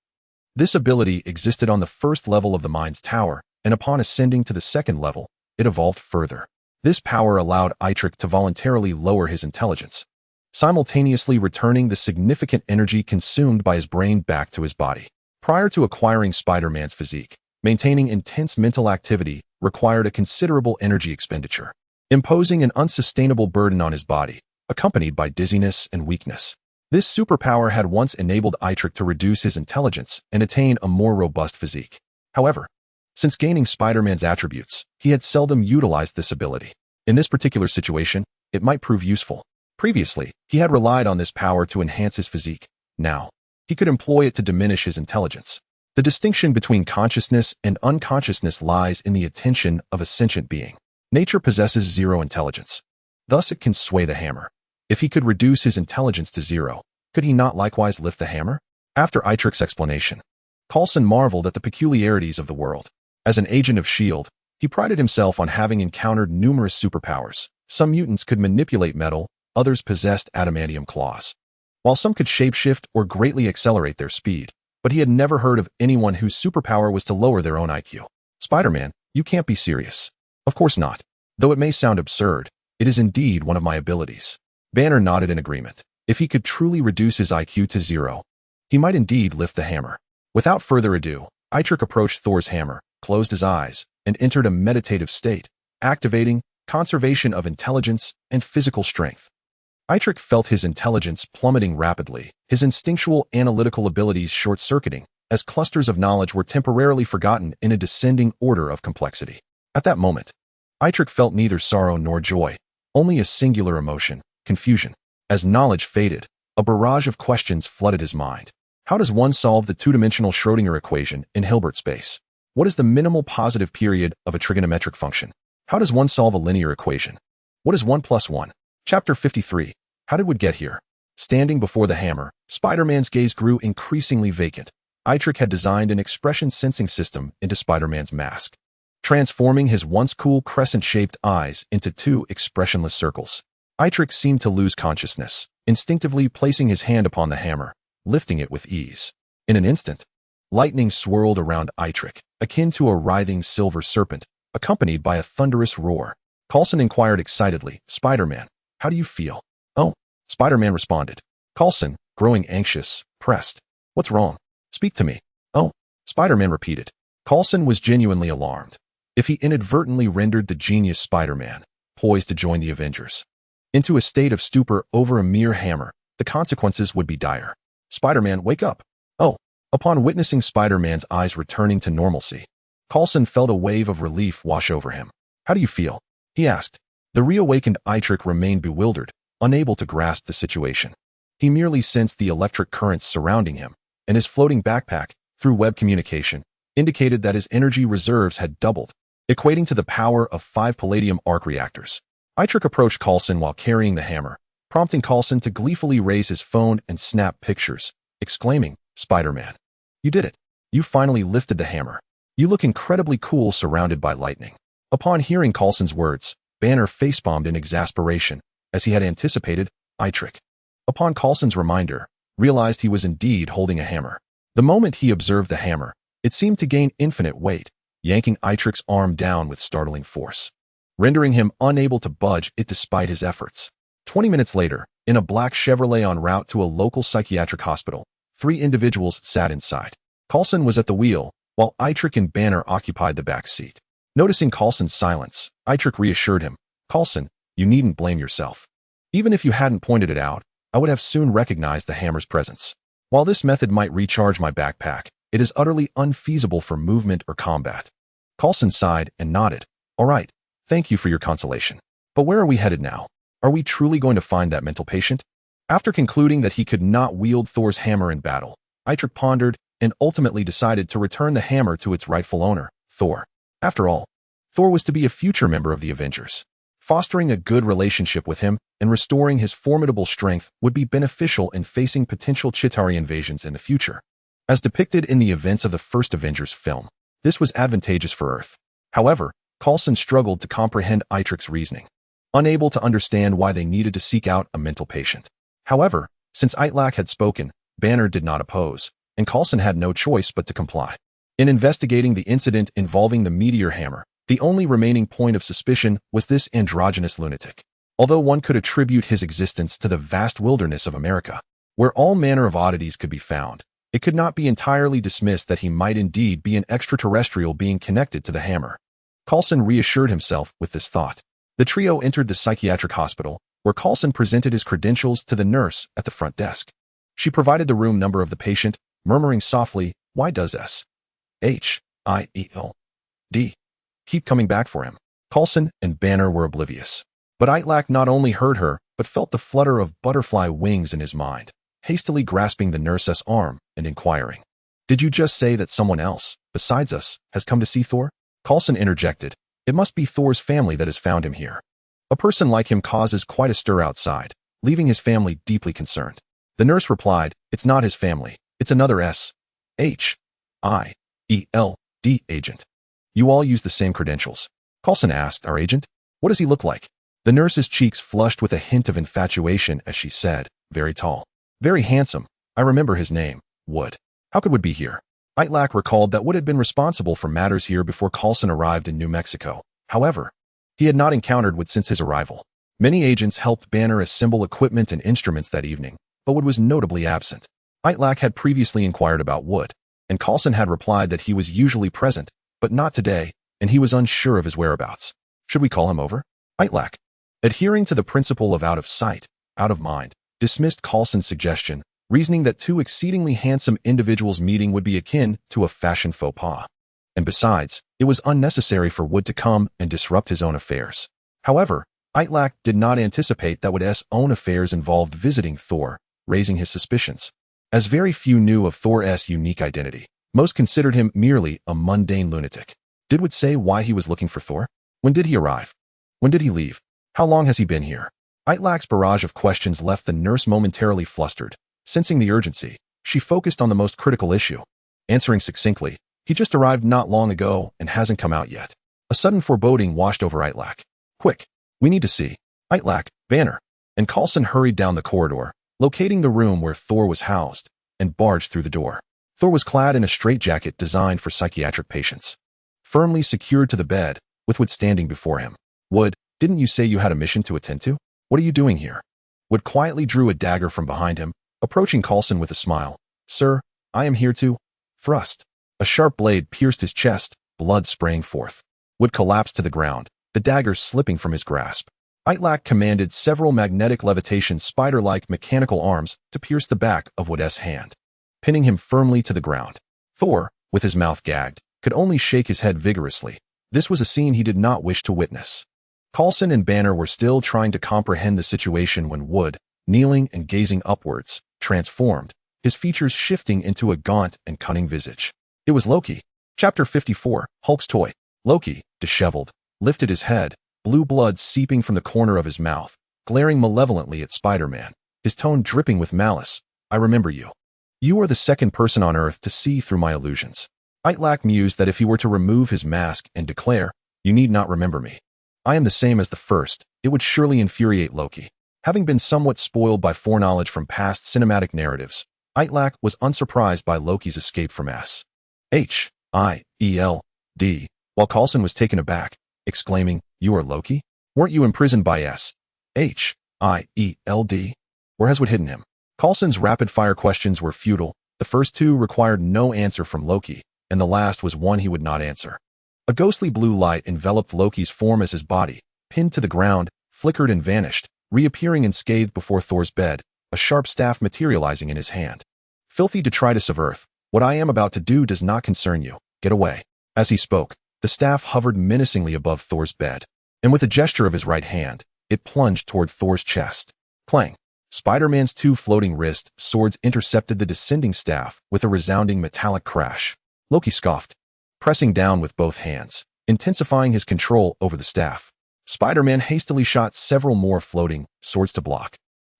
Speaker 1: This ability existed on the first level of the mind's tower, and upon ascending to the second level, it evolved further. This power allowed Itrek to voluntarily lower his intelligence, simultaneously returning the significant energy consumed by his brain back to his body. Prior to acquiring Spider-Man's physique, maintaining intense mental activity required a considerable energy expenditure, imposing an unsustainable burden on his body, accompanied by dizziness and weakness. This superpower had once enabled Itrek to reduce his intelligence and attain a more robust physique. However, since gaining Spider-Man's attributes, he had seldom utilized this ability. In this particular situation, it might prove useful. Previously, he had relied on this power to enhance his physique. Now, he could employ it to diminish his intelligence. The distinction between consciousness and unconsciousness lies in the attention of a sentient being. Nature possesses zero intelligence. Thus it can sway the hammer. If he could reduce his intelligence to zero, could he not likewise lift the hammer? After Itrek's explanation, Coulson marveled at the peculiarities of the world. As an agent of S.H.I.E.L.D., he prided himself on having encountered numerous superpowers. Some mutants could manipulate metal, others possessed adamantium claws, while some could shapeshift or greatly accelerate their speed. But he had never heard of anyone whose superpower was to lower their own IQ. "Spider-Man, you can't be serious." "Of course not. Though it may sound absurd, it is indeed one of my abilities." Banner nodded in agreement. If he could truly reduce his IQ to zero, he might indeed lift the hammer. Without further ado, Itrek approached Thor's hammer, closed his eyes, and entered a meditative state, activating conservation of intelligence and physical strength. Itrek felt his intelligence plummeting rapidly, his instinctual analytical abilities short-circuiting, as clusters of knowledge were temporarily forgotten in a descending order of complexity. At that moment, Itrek felt neither sorrow nor joy, only a singular emotion: confusion. As knowledge faded, a barrage of questions flooded his mind. How does one solve the two-dimensional Schrödinger equation in Hilbert space? What is the minimal positive period of a trigonometric function? How does one solve a linear equation? What is 1 plus 1? Chapter 53. How did we get here? Standing before the hammer, Spider-Man's gaze grew increasingly vacant. Itrek had designed an expression-sensing system into Spider-Man's mask, transforming his once cool crescent-shaped eyes into two expressionless circles. Itrek seemed to lose consciousness, instinctively placing his hand upon the hammer, lifting it with ease. In an instant, lightning swirled around Itrek, akin to a writhing silver serpent, accompanied by a thunderous roar. Coulson inquired excitedly, "Spider-Man, how do you feel?" "Oh," Spider-Man responded. Coulson, growing anxious, pressed, "What's wrong? Speak to me." "Oh," Spider-Man repeated. Coulson was genuinely alarmed. If he inadvertently rendered the genius Spider-Man, poised to join the Avengers, into a state of stupor over a mere hammer, the consequences would be dire. "Spider-Man, wake up." "Oh." Upon witnessing Spider-Man's eyes returning to normalcy, Coulson felt a wave of relief wash over him. "How do you feel?" he asked. The reawakened Itrek remained bewildered, unable to grasp the situation. He merely sensed the electric currents surrounding him, and his floating backpack, through web communication, indicated that his energy reserves had doubled, equating to the power of 5 palladium arc reactors. Itrek approached Coulson while carrying the hammer, prompting Coulson to gleefully raise his phone and snap pictures, exclaiming, "Spider-Man, you did it. You finally lifted the hammer. You look incredibly cool surrounded by lightning." Upon hearing Coulson's words, Banner facepalmed in exasperation. As he had anticipated, Itrek, upon Coulson's reminder, realized he was indeed holding a hammer. The moment he observed the hammer, it seemed to gain infinite weight, yanking Itrek's arm down with startling force, rendering him unable to budge it despite his efforts. 20 minutes later, in a black Chevrolet en route to a local psychiatric hospital, 3 individuals sat inside. Coulson was at the wheel, while Itrek and Banner occupied the back seat. Noticing Coulson's silence, Itrek reassured him, "Coulson, you needn't blame yourself. Even if you hadn't pointed it out, I would have soon recognized the hammer's presence. While this method might recharge my backpack, it is utterly unfeasible for movement or combat." Coulson sighed and nodded. "All right, thank you for your consolation. But where are we headed now? Are we truly going to find that mental patient?" After concluding that he could not wield Thor's hammer in battle, Itrek pondered and ultimately decided to return the hammer to its rightful owner, Thor. After all, Thor was to be a future member of the Avengers. Fostering a good relationship with him and restoring his formidable strength would be beneficial in facing potential Chitauri invasions in the future. As depicted in the events of the first Avengers film, this was advantageous for Earth. However, Coulson struggled to comprehend Itrek's reasoning, unable to understand why they needed to seek out a mental patient. However, since Itrek had spoken, Banner did not oppose, and Coulson had no choice but to comply. In investigating the incident involving the meteor hammer, the only remaining point of suspicion was this androgynous lunatic. Although one could attribute his existence to the vast wilderness of America, where all manner of oddities could be found, it could not be entirely dismissed that he might indeed be an extraterrestrial being connected to the hammer. Coulson reassured himself with this thought. The trio entered the psychiatric hospital, where Coulson presented his credentials to the nurse at the front desk. She provided the room number of the patient, murmuring softly, "Why does S.H.I.E.L.D. keep coming back for him?" Coulson and Banner were oblivious. But Itrek not only heard her, but felt the flutter of butterfly wings in his mind, hastily grasping the nurse's arm and inquiring, "Did you just say that someone else, besides us, has come to see Thor?" Coulson interjected, "It must be Thor's family that has found him here. A person like him causes quite a stir outside, leaving his family deeply concerned." The nurse replied, "It's not his family. It's another S.H.I.E.L.D. agent. You all use the same credentials." Coulson asked, "Our agent? What does he look like?" The nurse's cheeks flushed with a hint of infatuation as she said, "Very tall. Very handsome. I remember his name, Wood." How could Wood be here? Itrek recalled that Wood had been responsible for matters here before Coulson arrived in New Mexico. However, he had not encountered Wood since his arrival. Many agents helped Banner assemble equipment and instruments that evening, but Wood was notably absent. Itrek had previously inquired about Wood, and Coulson had replied that he was usually present, but not today, and he was unsure of his whereabouts. Should we call him over? Itrek, adhering to the principle of out of sight, out of mind, dismissed Coulson's suggestion, reasoning that 2 exceedingly handsome individuals meeting would be akin to a fashion faux pas. And besides, it was unnecessary for Wood to come and disrupt his own affairs. However, Itrek did not anticipate that Wood's own affairs involved visiting Thor, raising his suspicions. As very few knew of Thor's unique identity, most considered him merely a mundane lunatic. Did Wood say why he was looking for Thor? When did he arrive? When did he leave? How long has he been here? Itrek's barrage of questions left the nurse momentarily flustered. Sensing the urgency, she focused on the most critical issue. Answering succinctly, "He just arrived not long ago and hasn't come out yet." A sudden foreboding washed over Itrek. "Quick, we need to see." Itrek, Banner, and Coulson hurried down the corridor, locating the room where Thor was housed, and barged through the door. Thor was clad in a straitjacket designed for psychiatric patients, firmly secured to the bed, with Wood standing before him. "Wood, didn't you say you had a mission to attend to? What are you doing here?" Wood quietly drew a dagger from behind him, approaching Coulson with a smile. "Sir, I am here to..." Thrust. A sharp blade pierced his chest, blood spraying forth. Wood collapsed to the ground, the dagger slipping from his grasp. Itrek commanded several magnetic levitation spider-like mechanical arms to pierce the back of Wood's hand, pinning him firmly to the ground. Thor, with his mouth gagged, could only shake his head vigorously. This was a scene he did not wish to witness. Coulson and Banner were still trying to comprehend the situation when Wood, kneeling and gazing upwards, transformed, his features shifting into a gaunt and cunning visage. It was Loki. Chapter 54, Hulk's Toy. Loki, disheveled, lifted his head, blue blood seeping from the corner of his mouth, glaring malevolently at Spider-Man, his tone dripping with malice. "I remember you. You are the second person on Earth to see through my illusions." Itrek mused that if he were to remove his mask and declare, "You need not remember me. I am the same as the first," it would surely infuriate Loki. Having been somewhat spoiled by foreknowledge from past cinematic narratives, Itrek was unsurprised by Loki's escape from S.H.I.E.L.D., while Coulson was taken aback, exclaiming, "You are Loki? Weren't you imprisoned by S.H.I.E.L.D. S.H.I.E.L.D. Where has what hidden him? Coulson's rapid-fire questions were futile. The first two required no answer from Loki, and the last was one he would not answer. A ghostly blue light enveloped Loki's form as his body, pinned to the ground, flickered and vanished, reappearing unscathed before Thor's bed, a sharp staff materializing in his hand. Filthy detritus of earth, what I am about to do does not concern you. Get away. As he spoke, the staff hovered menacingly above Thor's bed, and with a gesture of his right hand, it plunged toward Thor's chest. Clang! Spider-Man's two floating wrist swords intercepted the descending staff with a resounding metallic crash. Loki scoffed, pressing down with both hands, intensifying his control over the staff. Spider-Man hastily shot several more floating swords to block,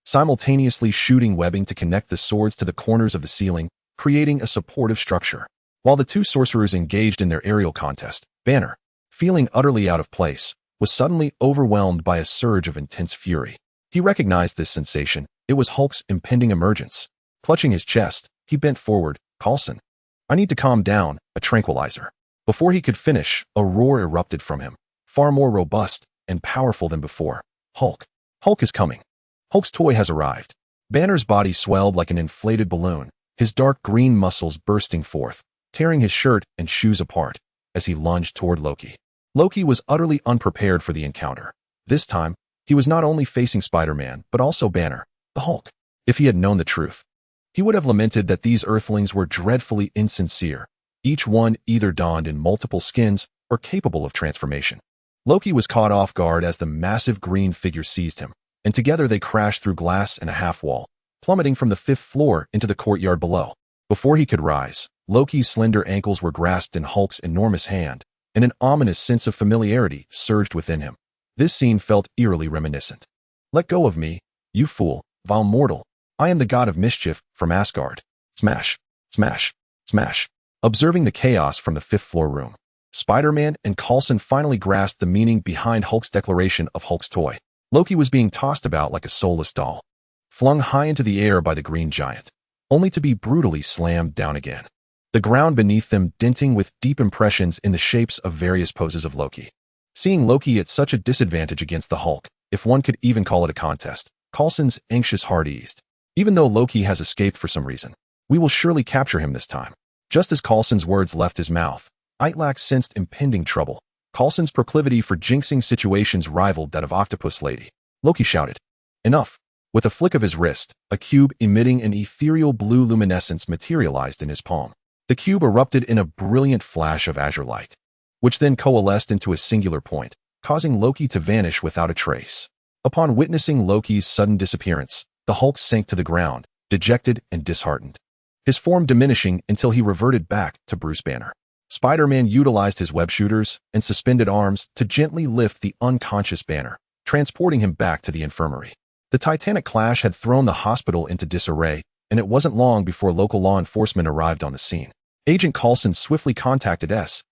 Speaker 1: simultaneously shooting webbing to connect the swords to the corners of the ceiling, creating a supportive structure. While the two sorcerers engaged in their aerial contest, Banner, feeling utterly out of place, was suddenly overwhelmed by a surge of intense fury. He recognized this sensation. It was Hulk's impending emergence. Clutching his chest, he bent forward. Coulson, I need to calm down, a tranquilizer. Before he could finish, a roar erupted from him, far more robust and powerful than before. Hulk. Hulk is coming. Hulk's toy has arrived. Banner's body swelled like an inflated balloon, his dark green muscles bursting forth, tearing his shirt and shoes apart as he lunged toward Loki. Loki was utterly unprepared for the encounter. This time, he was not only facing Spider-Man, but also Banner, the Hulk. If he had known the truth, he would have lamented that these earthlings were dreadfully insincere, each one either donned in multiple skins or capable of transformation. Loki was caught off guard as the massive green figure seized him, and together they crashed through glass and a half-wall, plummeting from the 5th floor into the courtyard below. Before he could rise, Loki's slender ankles were grasped in Hulk's enormous hand, and an ominous sense of familiarity surged within him. This scene felt eerily reminiscent. Let go of me, you fool, vile mortal. I am the god of mischief from Asgard. Smash, smash, smash. Observing the chaos from the 5th floor room, Spider-Man and Coulson finally grasped the meaning behind Hulk's declaration of Hulk's toy. Loki was being tossed about like a soulless doll, flung high into the air by the green giant, only to be brutally slammed down again. The ground beneath them denting with deep impressions in the shapes of various poses of Loki. Seeing Loki at such a disadvantage against the Hulk, if one could even call it a contest, Coulson's anxious heart eased. Even though Loki has escaped for some reason, we will surely capture him this time. Just as Coulson's words left his mouth, Itrek sensed impending trouble. Coulson's proclivity for jinxing situations rivaled that of Octopus Lady. Loki shouted, "Enough!" With a flick of his wrist, a cube emitting an ethereal blue luminescence materialized in his palm. The cube erupted in a brilliant flash of azure light, which then coalesced into a singular point, causing Loki to vanish without a trace. Upon witnessing Loki's sudden disappearance, the Hulk sank to the ground, dejected and disheartened, his form diminishing until he reverted back to Bruce Banner. Spider-Man utilized his web shooters and suspended arms to gently lift the unconscious Banner, transporting him back to the infirmary. The titanic clash had thrown the hospital into disarray, and it wasn't long before local law enforcement arrived on the scene. Agent Coulson swiftly contacted S.H.I.E.L.D.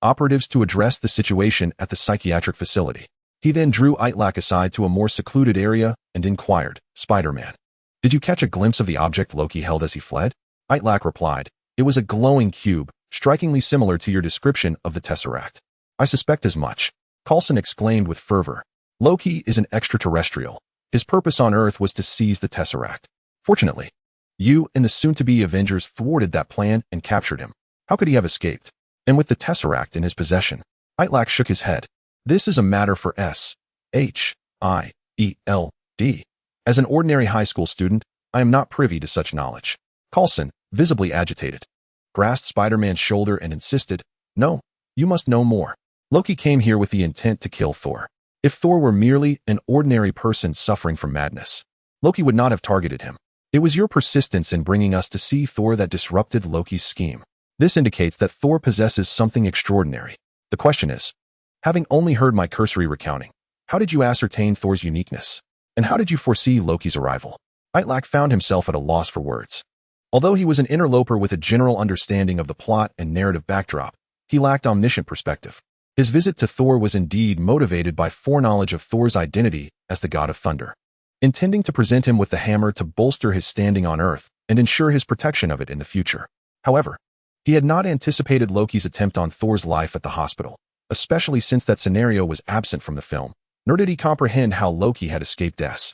Speaker 1: operatives to address the situation at the psychiatric facility. He then drew Itrek aside to a more secluded area and inquired, "Spider-Man, did you catch a glimpse of the object Loki held as he fled?" Itrek replied, "It was a glowing cube, strikingly similar to your description of the Tesseract." "I suspect as much," Coulson exclaimed with fervor. "Loki is an extraterrestrial. His purpose on Earth was to seize the Tesseract. Fortunately, you and the soon-to-be Avengers thwarted that plan and captured him. How could he have escaped? And with the Tesseract in his possession?" Itrek shook his head. "This is a matter for S.H.I.E.L.D. As an ordinary high school student, I am not privy to such knowledge." Coulson, visibly agitated, grasped Spider-Man's shoulder and insisted, "No, you must know more. Loki came here with the intent to kill Thor. If Thor were merely an ordinary person suffering from madness, Loki would not have targeted him. It was your persistence in bringing us to see Thor that disrupted Loki's scheme. This indicates that Thor possesses something extraordinary. The question is, having only heard my cursory recounting, how did you ascertain Thor's uniqueness? And how did you foresee Loki's arrival?" Itrek found himself at a loss for words. Although he was an interloper with a general understanding of the plot and narrative backdrop, he lacked omniscient perspective. His visit to Thor was indeed motivated by foreknowledge of Thor's identity as the god of thunder, intending to present him with the hammer to bolster his standing on Earth and ensure his protection of it in the future. However, he had not anticipated Loki's attempt on Thor's life at the hospital, especially since that scenario was absent from the film. nor did he comprehend how Loki had escaped S.H.I.E.L.D.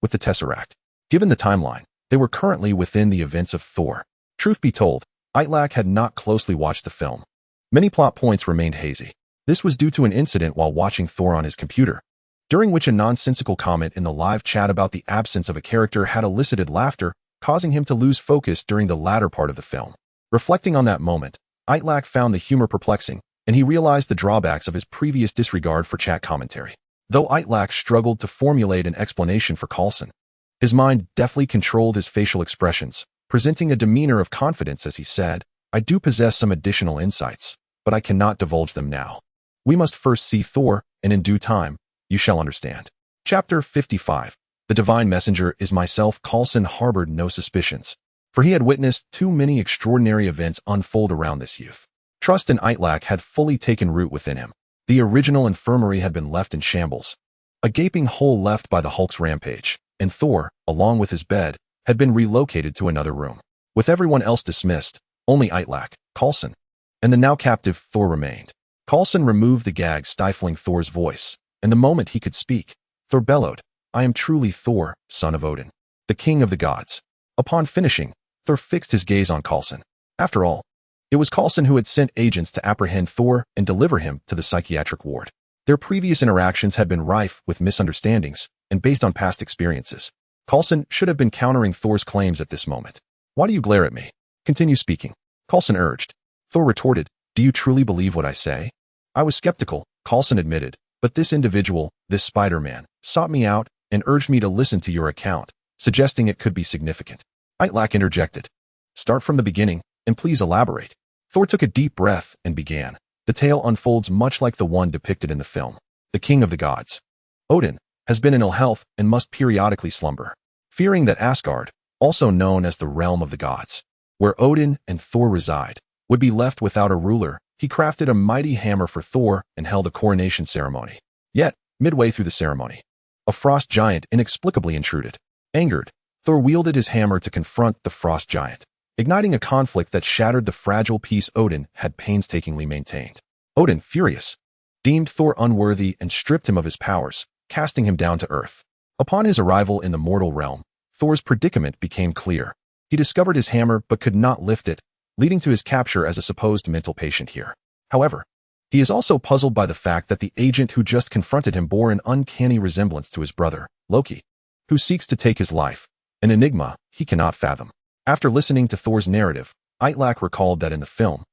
Speaker 1: with the Tesseract. Given the timeline, they were currently within the events of Thor. Truth be told, Itrek had not closely watched the film. Many plot points remained hazy. This was due to an incident while watching Thor on his computer, during which a nonsensical comment in the live chat about the absence of a character had elicited laughter, causing him to lose focus during the latter part of the film. Reflecting on that moment, Itrek found the humor perplexing, and he realized the drawbacks of his previous disregard for chat commentary. Though Itrek struggled to formulate an explanation for Coulson, his mind deftly controlled his facial expressions, presenting a demeanor of confidence as he said, "I do possess some additional insights, but I cannot divulge them now. We must first see Thor, and in due time, you shall understand." Chapter 55. The Divine Messenger is myself. Coulson harbored no suspicions, for he had witnessed too many extraordinary events unfold around this youth. Trust in Itrek had fully taken root within him. The original infirmary had been left in shambles, a gaping hole left by the Hulk's rampage, and Thor, along with his bed, had been relocated to another room. With everyone else dismissed, only Itrek, Coulson, and the now captive Thor remained. Coulson removed the gag stifling Thor's voice, and the moment he could speak, Thor bellowed, "I am truly Thor, son of Odin, the king of the gods." Upon finishing, Thor fixed his gaze on Coulson. After all, it was Coulson who had sent agents to apprehend Thor and deliver him to the psychiatric ward. Their previous interactions had been rife with misunderstandings, and based on past experiences, Coulson should have been countering Thor's claims at this moment. "Why do you glare at me? Continue speaking," Coulson urged. Thor retorted, "Do you truly believe what I say?" "I was skeptical," Coulson admitted, "but this individual, this Spider-Man, sought me out and urged me to listen to your account, suggesting it could be significant." Itrek interjected, "Start from the beginning, and please elaborate." Thor took a deep breath and began. The tale unfolds much like the one depicted in the film. The king of the gods, Odin, has been in ill health and must periodically slumber. Fearing that Asgard, also known as the realm of the gods, where Odin and Thor reside, would be left without a ruler, he crafted a mighty hammer for Thor and held a coronation ceremony. Yet, midway through the ceremony, a frost giant inexplicably intruded. Angered, Thor wielded his hammer to confront the frost giant, igniting a conflict that shattered the fragile peace Odin had painstakingly maintained. Odin, furious, deemed Thor unworthy and stripped him of his powers, casting him down to earth. Upon his arrival in the mortal realm, Thor's predicament became clear. He discovered his hammer but could not lift it, leading to his capture as a supposed mental patient here. However, he is also puzzled by the fact that the agent who just confronted him bore an uncanny resemblance to his brother, Loki, who seeks to take his life, an enigma he cannot fathom. After listening to Thor's narrative, Itrek recalled that in the film,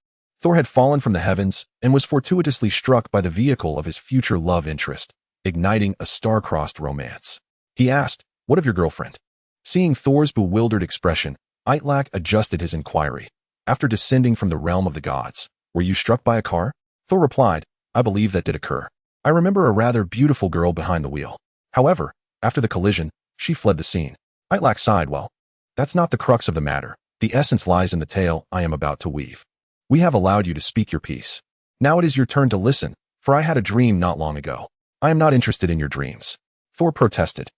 Speaker 1: Thor had fallen from the heavens and was fortuitously struck by the vehicle of his future love interest, igniting a star-crossed romance. He asked, "What of your girlfriend?" Seeing Thor's bewildered expression, Itrek adjusted his inquiry. "After descending from the realm of the gods, were you struck by a car?" Thor replied, "I believe that did occur. I remember a rather beautiful girl behind the wheel. However, after the collision, she fled the scene." Itrek sighed, "Well, that's not the crux of the matter. The essence lies in the tale I am about to weave. We have allowed you to speak your piece. Now it is your turn to listen, for I had a dream not long ago." "I am not interested in your dreams," Thor protested.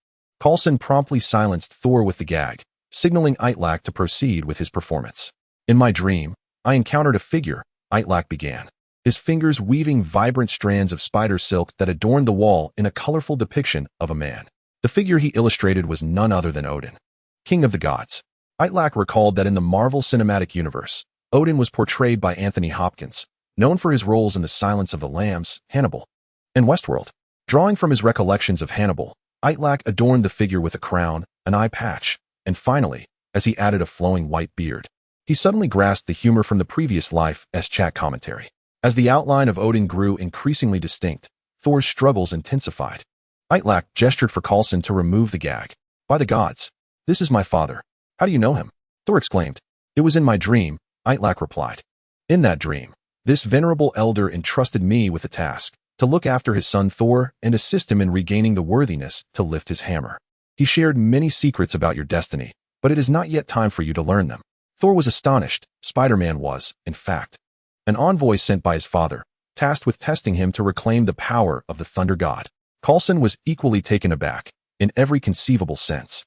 Speaker 1: Coulson promptly silenced Thor with the gag, signaling Itrek to proceed with his performance. "In my dream, I encountered a figure," Itrek began, his fingers weaving vibrant strands of spider silk that adorned the wall in a colorful depiction of a man. The figure he illustrated was none other than Odin, king of the gods. Itrek recalled that in the Marvel Cinematic Universe, Odin was portrayed by Anthony Hopkins, known for his roles in The Silence of the Lambs, Hannibal, and Westworld. Drawing from his recollections of Hannibal, Itrek adorned the figure with a crown, an eye patch, and finally, as he added a flowing white beard, he suddenly grasped the humor from the previous life as chat commentary. As the outline of Odin grew increasingly distinct, Thor's struggles intensified. Itrek gestured for Coulson to remove the gag. "By the gods, this is my father. How do you know him?" Thor exclaimed. "It was in my dream," Itrek replied. "In that dream, this venerable elder entrusted me with the task to look after his son Thor and assist him in regaining the worthiness to lift his hammer. He shared many secrets about your destiny, but it is not yet time for you to learn them." Thor was astonished. Spider-Man was, in fact, an envoy sent by his father, tasked with testing him to reclaim the power of the Thunder God. Coulson was equally taken aback, in every conceivable sense.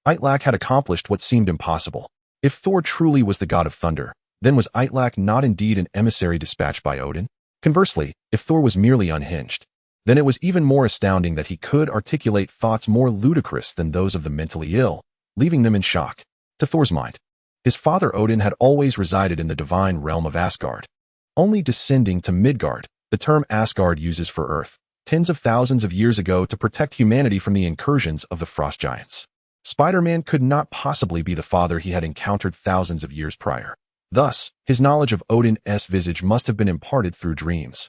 Speaker 1: Itrek had accomplished what seemed impossible. If Thor truly was the god of thunder, then was Itrek not indeed an emissary dispatched by Odin? Conversely, if Thor was merely unhinged, then it was even more astounding that he could articulate thoughts more ludicrous than those of the mentally ill, leaving them in shock. To Thor's mind, his father Odin had always resided in the divine realm of Asgard, only descending to Midgard, the term Asgard uses for Earth, tens of thousands of years ago to protect humanity from the incursions of the frost giants. Spider-Man could not possibly be the father he had encountered thousands of years prior. Thus, his knowledge of Odin's visage must have been imparted through dreams,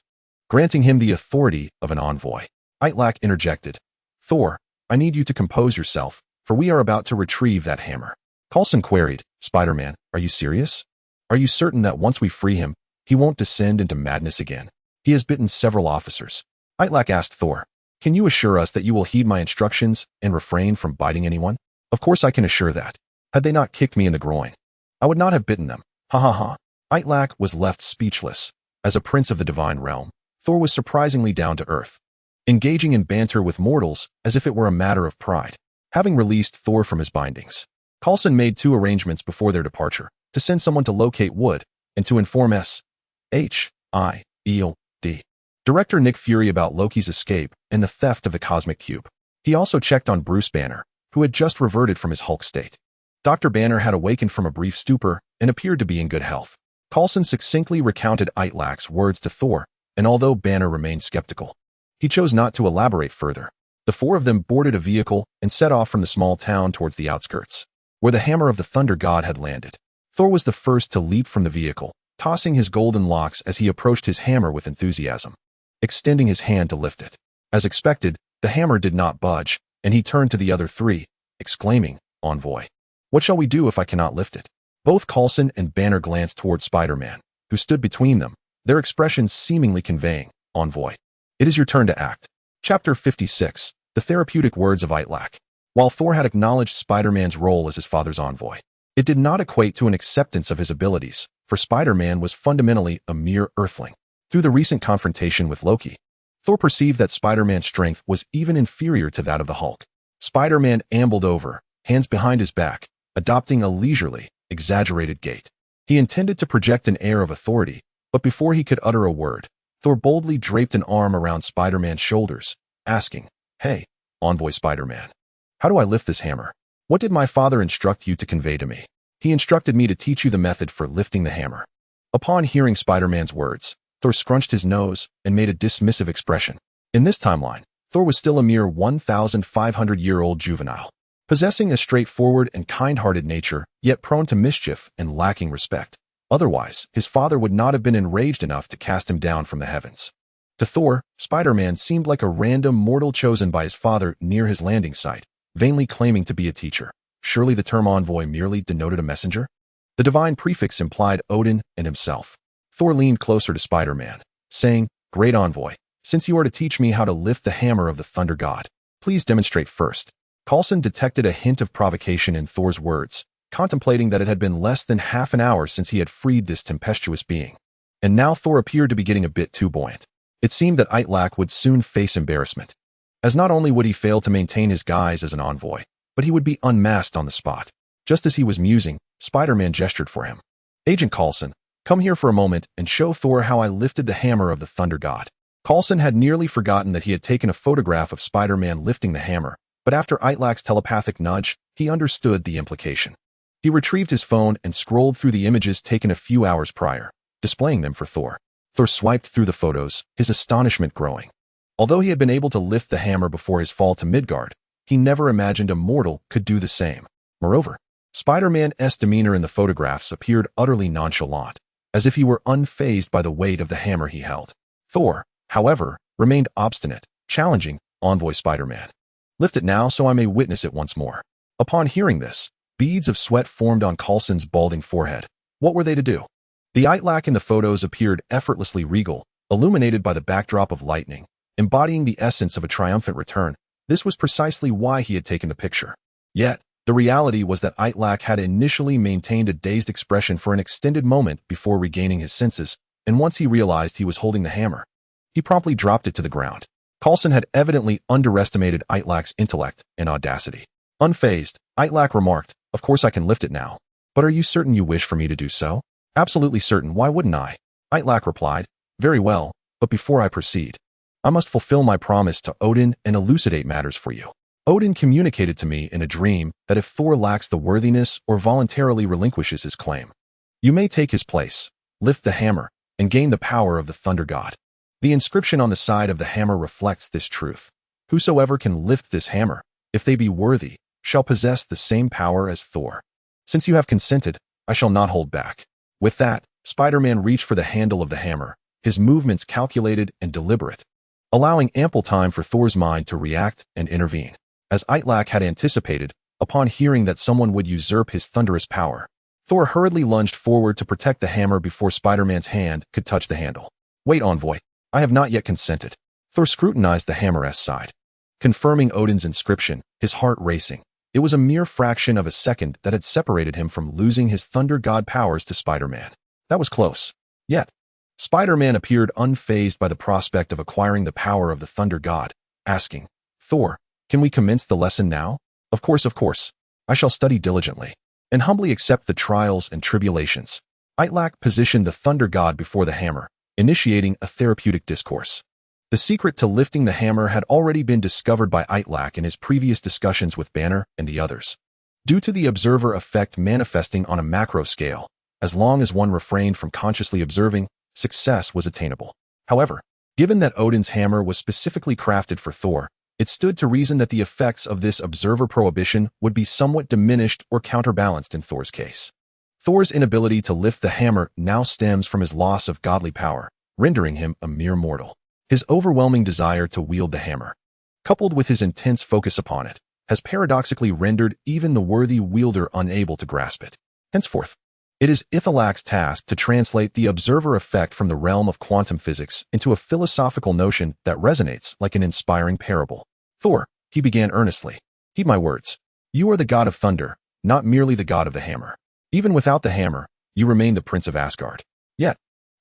Speaker 1: granting him the authority of an envoy. Itrek interjected, "Thor, I need you to compose yourself, for we are about to retrieve that hammer." Coulson queried, "Spider-Man, are you serious? Are you certain that once we free him, he won't descend into madness again? He has bitten several officers." Itrek asked Thor, "Can you assure us that you will heed my instructions and refrain from biting anyone?" "Of course I can assure that. Had they not kicked me in the groin, I would not have bitten them. Ha ha ha." Itrek was left speechless. As a prince of the divine realm, Thor was surprisingly down to earth, engaging in banter with mortals as if it were a matter of pride. Having released Thor from his bindings, Coulson made 2 arrangements before their departure: to send someone to locate Wood and to inform S.H.I.E.L.D. director Nick Fury about Loki's escape and the theft of the Cosmic Cube. He also checked on Bruce Banner, who had just reverted from his Hulk state. Dr. Banner had awakened from a brief stupor and appeared to be in good health. Coulson succinctly recounted Itrek's words to Thor, and although Banner remained skeptical, he chose not to elaborate further. The 4 of them boarded a vehicle and set off from the small town towards the outskirts, where the hammer of the Thunder God had landed. Thor was the first to leap from the vehicle, tossing his golden locks as he approached his hammer with enthusiasm, extending his hand to lift it. As expected, the hammer did not budge, and he turned to the other 3, exclaiming, "Envoy, what shall we do if I cannot lift it?" Both Coulson and Banner glanced toward Spider-Man, who stood between them, their expressions seemingly conveying, "Envoy, it is your turn to act." Chapter 56, The Therapeutic Words of Itrek. While Thor had acknowledged Spider-Man's role as his father's envoy, it did not equate to an acceptance of his abilities, for Spider-Man was fundamentally a mere earthling. Through the recent confrontation with Loki, Thor perceived that Spider-Man's strength was even inferior to that of the Hulk. Spider-Man ambled over, hands behind his back, adopting a leisurely, exaggerated gait. He intended to project an air of authority, but before he could utter a word, Thor boldly draped an arm around Spider-Man's shoulders, asking, "Hey, envoy Spider-Man, how do I lift this hammer? What did my father instruct you to convey to me?" "He instructed me to teach you the method for lifting the hammer." Upon hearing Spider-Man's words, Thor scrunched his nose and made a dismissive expression. In this timeline, Thor was still a mere 1,500-year-old juvenile, possessing a straightforward and kind-hearted nature, yet prone to mischief and lacking respect. Otherwise, his father would not have been enraged enough to cast him down from the heavens. To Thor, Spider-Man seemed like a random mortal chosen by his father near his landing site, vainly claiming to be a teacher. Surely the term envoy merely denoted a messenger? The divine prefix implied Odin and himself. Thor leaned closer to Spider-Man, saying, "Great envoy, since you are to teach me how to lift the hammer of the Thunder God, please demonstrate first." Coulson detected a hint of provocation in Thor's words, contemplating that it had been less than half an hour since he had freed this tempestuous being. And now Thor appeared to be getting a bit too buoyant. It seemed that Itrek would soon face embarrassment, as not only would he fail to maintain his guise as an envoy, but he would be unmasked on the spot. Just as he was musing, Spider-Man gestured for him. "Agent Coulson, come here for a moment and show Thor how I lifted the hammer of the Thunder God." Coulson had nearly forgotten that he had taken a photograph of Spider-Man lifting the hammer, but after Itrek's telepathic nudge, he understood the implication. He retrieved his phone and scrolled through the images taken a few hours prior, displaying them for Thor. Thor swiped through the photos, his astonishment growing. Although he had been able to lift the hammer before his fall to Midgard, he never imagined a mortal could do the same. Moreover, Spider-Man's demeanor in the photographs appeared utterly nonchalant, as if he were unfazed by the weight of the hammer he held. Thor, however, remained obstinate, challenging, "Envoy Spider-Man, lift it now so I may witness it once more." Upon hearing this, beads of sweat formed on Coulson's balding forehead. What were they to do? The Itrek in the photos appeared effortlessly regal, illuminated by the backdrop of lightning, embodying the essence of a triumphant return. This was precisely why he had taken the picture. Yet, the reality was that Itrek had initially maintained a dazed expression for an extended moment before regaining his senses, and once he realized he was holding the hammer, he promptly dropped it to the ground. Coulson had evidently underestimated Itrek's intellect and audacity. Unfazed, Itrek remarked, "Of course I can lift it now. But are you certain you wish for me to do so?" "Absolutely certain, why wouldn't I?" Itrek replied, "Very well, But before I proceed, I must fulfill my promise to Odin and elucidate matters for you. Odin communicated to me in a dream that if Thor lacks the worthiness or voluntarily relinquishes his claim, you may take his place, lift the hammer, and gain the power of the thunder god. The inscription on the side of the hammer reflects this truth. Whosoever can lift this hammer, if they be worthy, shall possess the same power as Thor. Since you have consented, I shall not hold back. With that, Spider-Man reached for the handle of the hammer, his movements calculated and deliberate, allowing ample time for Thor's mind to react and intervene. As Itrek had anticipated, upon hearing that someone would usurp his thunderous power, Thor hurriedly lunged forward to protect the hammer before Spider-Man's hand could touch the handle. Wait, envoy. I have not yet consented. Thor scrutinized the hammer's side, confirming Odin's inscription, his heart racing. It was a mere fraction of a second that had separated him from losing his thunder god powers to Spider-Man. That was close. Yet, Spider-Man appeared unfazed by the prospect of acquiring the power of the thunder god, asking, Thor, can we commence the lesson now? Of course. I shall study diligently and humbly accept the trials and tribulations. Itrek positioned the thunder god before the hammer, initiating a therapeutic discourse. The secret to lifting the hammer had already been discovered by Itrek in his previous discussions with Banner and the others. Due to the observer effect manifesting on a macro scale, as long as one refrained from consciously observing, success was attainable. However, given that Odin's hammer was specifically crafted for Thor, it stood to reason that the effects of this observer prohibition would be somewhat diminished or counterbalanced in Thor's case. Thor's inability to lift the hammer now stems from his loss of godly power, rendering him a mere mortal. His overwhelming desire to wield the hammer, coupled with his intense focus upon it, has paradoxically rendered even the worthy wielder unable to grasp it. Henceforth, it is Ithelak's task to translate the observer effect from the realm of quantum physics into a philosophical notion that resonates like an inspiring parable. Thor, he began earnestly, heed my words. You are the god of thunder, not merely the god of the hammer. Even without the hammer, you remain the prince of Asgard. Yet,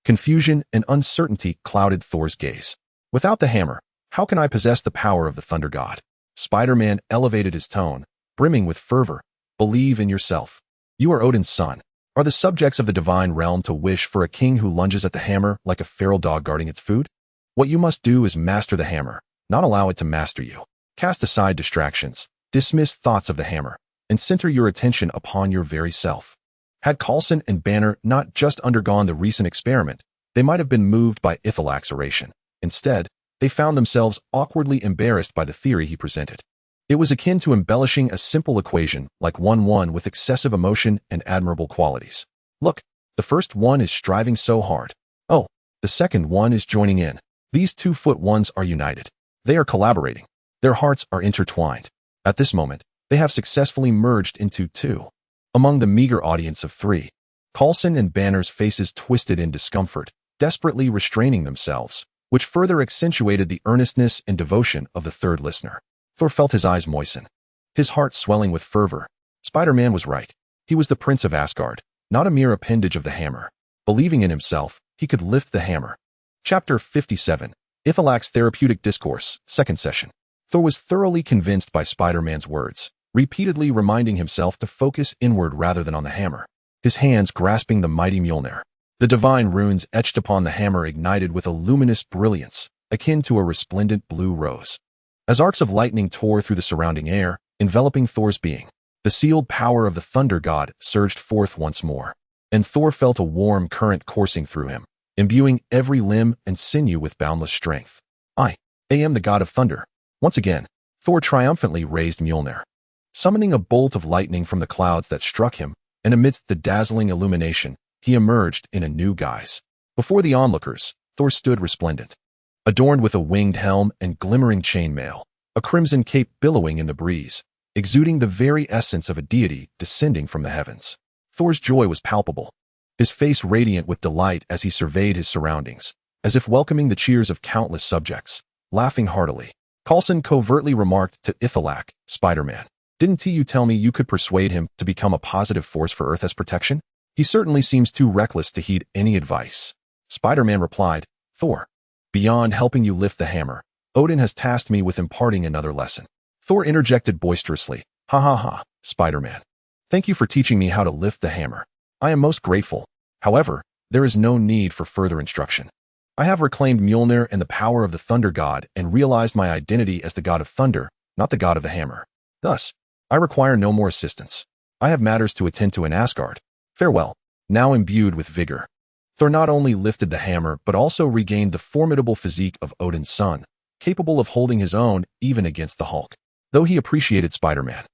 Speaker 1: confusion and uncertainty clouded Thor's gaze. Without the hammer, how can I possess the power of the thunder god? Spider-Man elevated his tone, brimming with fervor. Believe in yourself. You are Odin's son, are the subjects of the divine realm to wish for a king who lunges at the hammer like a feral dog guarding its food? What you must do is master the hammer, not allow it to master you. Cast aside distractions, dismiss thoughts of the hammer, and center your attention upon your very self. Had Coulson and Banner not just undergone the recent experiment, they might have been moved by Ithelak's oration. Instead, they found themselves awkwardly embarrassed by the theory he presented. It was akin to embellishing a simple equation like 1-1 with excessive emotion and admirable qualities. Look, the first one is striving so hard. Oh, the second one is joining in. These 2-foot ones are united. They are collaborating. Their hearts are intertwined. At this moment, they have successfully merged into two. Among the meager audience of 3, Coulson and Banner's faces twisted in discomfort, desperately restraining themselves, which further accentuated the earnestness and devotion of the third listener. Thor felt his eyes moisten, his heart swelling with fervor. Spider-Man was right. He was the prince of Asgard, not a mere appendage of the hammer. Believing in himself, he could lift the hammer. Chapter 57, Ithelak's Therapeutic Discourse, Second Session. Thor was thoroughly convinced by Spider-Man's words, repeatedly reminding himself to focus inward rather than on the hammer. His hands grasping the mighty Mjolnir. The divine runes etched upon the hammer ignited with a luminous brilliance, akin to a resplendent blue rose. As arcs of lightning tore through the surrounding air, enveloping Thor's being, the sealed power of the thunder god surged forth once more, and Thor felt a warm current coursing through him, imbuing every limb and sinew with boundless strength. I am the god of thunder. Once again, Thor triumphantly raised Mjolnir, summoning a bolt of lightning from the clouds that struck him, and amidst the dazzling illumination, he emerged in a new guise. Before the onlookers, Thor stood resplendent, adorned with a winged helm and glimmering chainmail, a crimson cape billowing in the breeze, exuding the very essence of a deity descending from the heavens. Thor's joy was palpable, his face radiant with delight as he surveyed his surroundings, as if welcoming the cheers of countless subjects, laughing heartily. Coulson covertly remarked to Ithelak, Spider-Man, "Didn't you tell me you could persuade him to become a positive force for Earth as protection? He certainly seems too reckless to heed any advice." Spider-Man replied, "Thor, beyond helping you lift the hammer, Odin has tasked me with imparting another lesson." Thor interjected boisterously, "Ha ha ha, Spider-Man. Thank you for teaching me how to lift the hammer. I am most grateful. However, there is no need for further instruction. I have reclaimed Mjolnir and the power of the Thunder God and realized my identity as the God of Thunder, not the God of the Hammer. Thus, I require no more assistance. I have matters to attend to in Asgard. Farewell." Now imbued with vigor, Thor not only lifted the hammer but also regained the formidable physique of Odin's son, capable of holding his own even against the Hulk. Though he appreciated Spider-Man,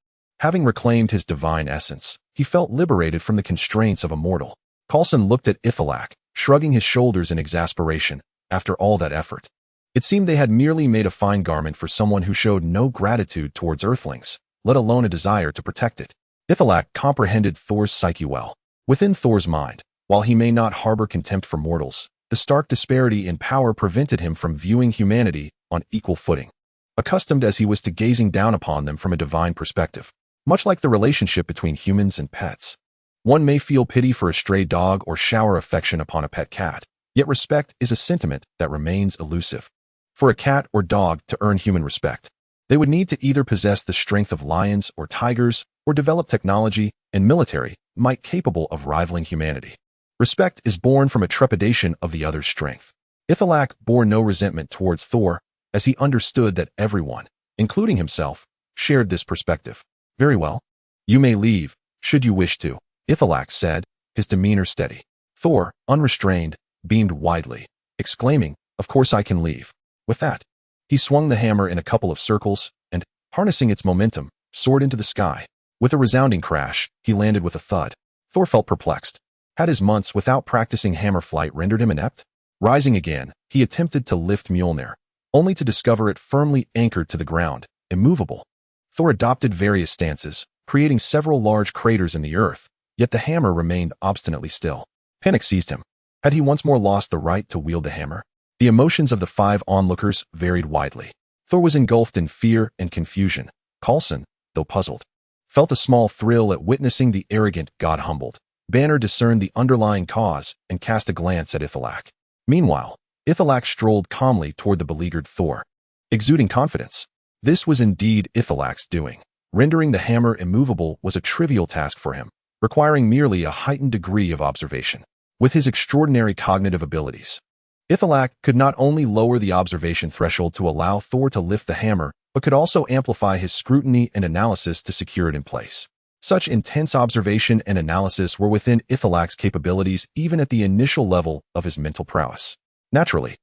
Speaker 1: having reclaimed his divine essence, he felt liberated from the constraints of a mortal. Coulson looked at Itrek, shrugging his shoulders in exasperation. After all that effort, it seemed they had merely made a fine garment for someone who showed no gratitude towards Earthlings, let alone a desire to protect it. Itrek comprehended Thor's psyche well. Within Thor's mind, while he may not harbor contempt for mortals, the stark disparity in power prevented him from viewing humanity on equal footing, accustomed as he was to gazing down upon them from a divine perspective. Much like the relationship between humans and pets, one may feel pity for a stray dog or shower affection upon a pet cat, yet respect is a sentiment that remains elusive. For a cat or dog to earn human respect, they would need to either possess the strength of lions or tigers or develop technology and military might capable of rivaling humanity. Respect is born from a trepidation of the other's strength. Itrek bore no resentment towards Thor, as he understood that everyone, including himself, shared this perspective. "Very well. You may leave, should you wish to," Itrek said, his demeanor steady. Thor, unrestrained, beamed widely, exclaiming, "Of course I can leave." With that, he swung the hammer in a couple of circles and, harnessing its momentum, soared into the sky. With a resounding crash, he landed with a thud. Thor felt perplexed. Had his months without practicing hammer flight rendered him inept? Rising again, he attempted to lift Mjolnir, only to discover it firmly anchored to the ground, immovable. Thor adopted various stances, creating several large craters in the earth, yet the hammer remained obstinately still. Panic seized him. Had he once more lost the right to wield the hammer? The emotions of the 5 onlookers varied widely. Thor was engulfed in fear and confusion. Coulson, though puzzled, felt a small thrill at witnessing the arrogant god humbled. Banner discerned the underlying cause and cast a glance at Itrek. Meanwhile, Itrek strolled calmly toward the beleaguered Thor, exuding confidence. This was indeed Ithelak's doing. Rendering the hammer immovable was a trivial task for him, requiring merely a heightened degree of observation. With his extraordinary cognitive abilities, Itrek could not only lower the observation threshold to allow Thor to lift the hammer, but could also amplify his scrutiny and analysis to secure it in place. Such intense observation and analysis were within Ithelak's capabilities even at the initial level of his mental prowess. Naturally,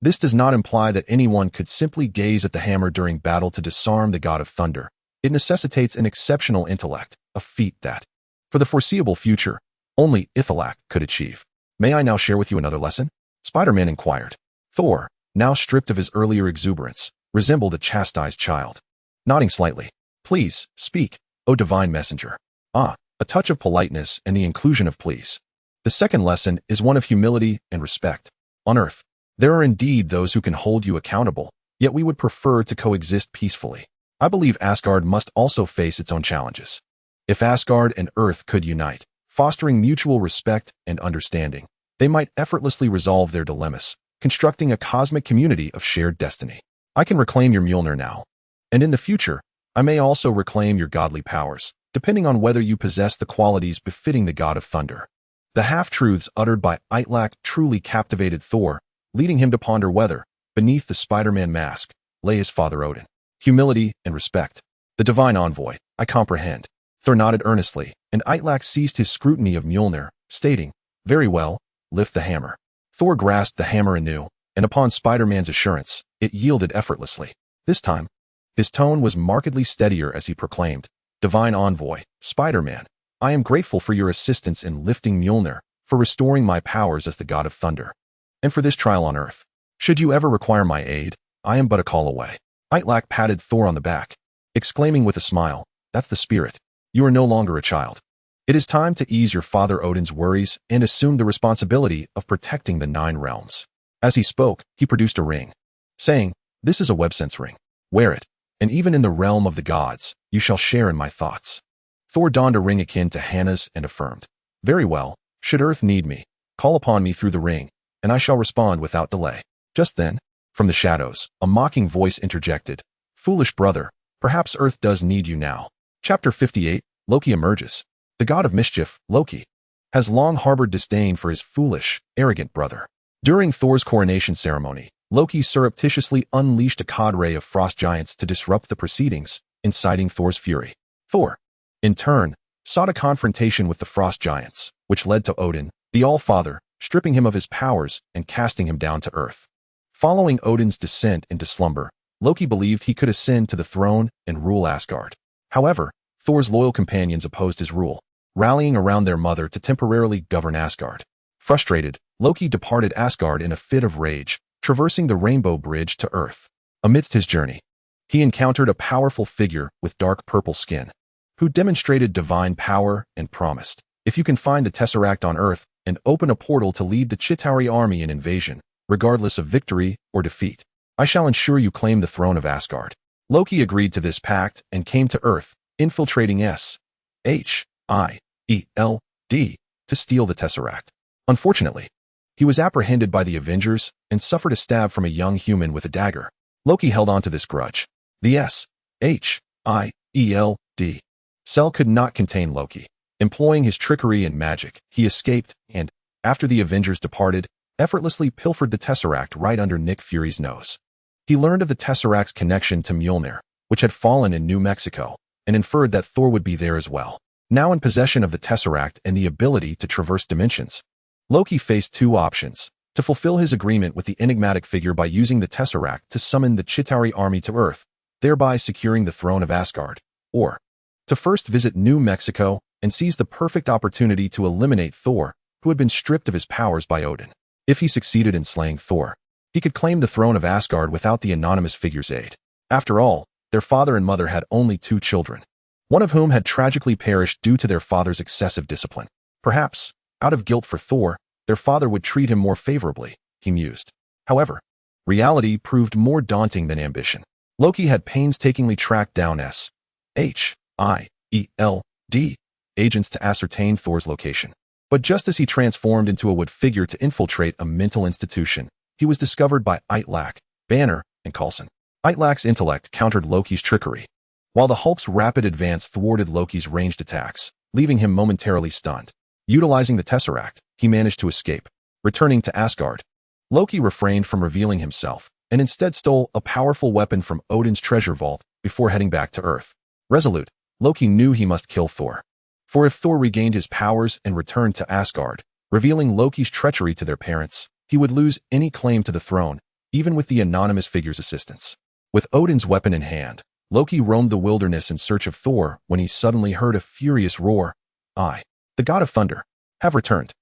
Speaker 1: this does not imply that anyone could simply gaze at the hammer during battle to disarm the god of thunder. It necessitates an exceptional intellect, a feat that, for the foreseeable future, only Itrek could achieve. "May I now share with you another lesson?" Spider-Man inquired. Thor, now stripped of his earlier exuberance, resembled a chastised child. Nodding slightly, "Please, speak, O divine messenger." "Ah, a touch of politeness and the inclusion of please. The second lesson is one of humility and respect. On Earth, there are indeed those who can hold you accountable, yet we would prefer to coexist peacefully. I believe Asgard must also face its own challenges. If Asgard and Earth could unite, fostering mutual respect and understanding, they might effortlessly resolve their dilemmas, constructing a cosmic community of shared destiny. I can reclaim your Mjolnir now, and in the future, I may also reclaim your godly powers, depending on whether you possess the qualities befitting the god of thunder." The half-truths uttered by Itrek truly captivated Thor, leading him to ponder whether, beneath the Spider-Man mask, lay his father Odin. Humility and respect. The divine envoy, I comprehend. Thor nodded earnestly, and Itrek ceased his scrutiny of Mjolnir, stating, "Very well, lift the hammer." Thor grasped the hammer anew, and upon Spider-Man's assurance, it yielded effortlessly. This time, his tone was markedly steadier as he proclaimed, "Divine envoy, Spider-Man, I am grateful for your assistance in lifting Mjolnir, for restoring my powers as the god of thunder, and for this trial on Earth. Should you ever require my aid, I am but a call away." Itrek patted Thor on the back, exclaiming with a smile, "That's the spirit. You are no longer a child. It is time to ease your father Odin's worries and assume the responsibility of protecting the 9 realms." As he spoke, he produced a ring, saying, "This is a websense ring. Wear it, and even in the realm of the gods, you shall share in my thoughts." Thor donned a ring akin to Hannah's and affirmed, "Very well, should Earth need me, call upon me through the ring, and I shall respond without delay." Just then, from the shadows, a mocking voice interjected, "Foolish brother, perhaps Earth does need you now." Chapter 58, Loki emerges. The god of mischief, Loki, has long harbored disdain for his foolish, arrogant brother. During Thor's coronation ceremony, Loki surreptitiously unleashed a cadre of frost giants to disrupt the proceedings, inciting Thor's fury. Thor, in turn, sought a confrontation with the frost giants, which led to Odin, the All-Father, stripping him of his powers and casting him down to earth. Following Odin's descent into slumber, Loki believed he could ascend to the throne and rule Asgard. However, Thor's loyal companions opposed his rule, rallying around their mother to temporarily govern Asgard. Frustrated, Loki departed Asgard in a fit of rage, traversing the Rainbow Bridge to Earth. Amidst his journey, he encountered a powerful figure with dark purple skin, who demonstrated divine power and promised, "If you can find the Tesseract on Earth and open a portal to lead the Chitauri army in invasion, regardless of victory or defeat, I shall ensure you claim the throne of Asgard." Loki agreed to this pact and came to Earth, infiltrating S.H.I.E.L.D. to steal the Tesseract. Unfortunately, he was apprehended by the Avengers and suffered a stab from a young human with a dagger. Loki held on to this grudge. The S.H.I.E.L.D. cell could not contain Loki. Employing his trickery and magic, he escaped and, after the Avengers departed, effortlessly pilfered the Tesseract right under Nick Fury's nose. He learned of the Tesseract's connection to Mjolnir, which had fallen in New Mexico, and inferred that Thor would be there as well. Now in possession of the Tesseract and the ability to traverse dimensions, Loki faced two options: to fulfill his agreement with the enigmatic figure by using the Tesseract to summon the Chitauri army to Earth, thereby securing the throne of Asgard, or to first visit New Mexico and seize the perfect opportunity to eliminate Thor, who had been stripped of his powers by Odin. If he succeeded in slaying Thor, he could claim the throne of Asgard without the anonymous figure's aid. After all, their father and mother had only 2 children, one of whom had tragically perished due to their father's excessive discipline. Perhaps, out of guilt for Thor, their father would treat him more favorably, he mused. However, reality proved more daunting than ambition. Loki had painstakingly tracked down S.H.I.E.L.D. agents to ascertain Thor's location. But just as he transformed into a wood figure to infiltrate a mental institution, he was discovered by Itrek, Banner, and Coulson. Itlek's intellect countered Loki's trickery, while the Hulk's rapid advance thwarted Loki's ranged attacks, leaving him momentarily stunned. Utilizing the Tesseract, he managed to escape. Returning to Asgard, Loki refrained from revealing himself, and instead stole a powerful weapon from Odin's treasure vault before heading back to Earth. Resolute, Loki knew he must kill Thor. For if Thor regained his powers and returned to Asgard, revealing Loki's treachery to their parents, he would lose any claim to the throne, even with the anonymous figure's assistance. With Odin's weapon in hand, Loki roamed the wilderness in search of Thor when he suddenly heard a furious roar. "I, the god of thunder, have returned."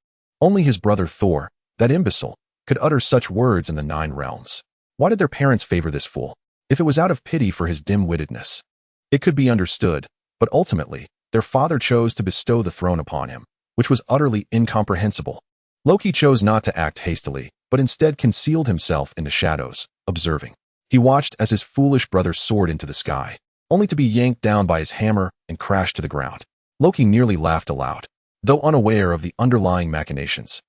Speaker 1: Only his brother Thor, that imbecile, could utter such words in the 9 realms. Why did their parents favor this fool? If it was out of pity for his dim-wittedness, it could be understood, but ultimately, their father chose to bestow the throne upon him, which was utterly incomprehensible. Loki chose not to act hastily, but instead concealed himself in the shadows, observing. He watched as his foolish brother soared into the sky, only to be yanked down by his hammer and crash to the ground. Loki nearly laughed aloud, though unaware of the underlying machinations.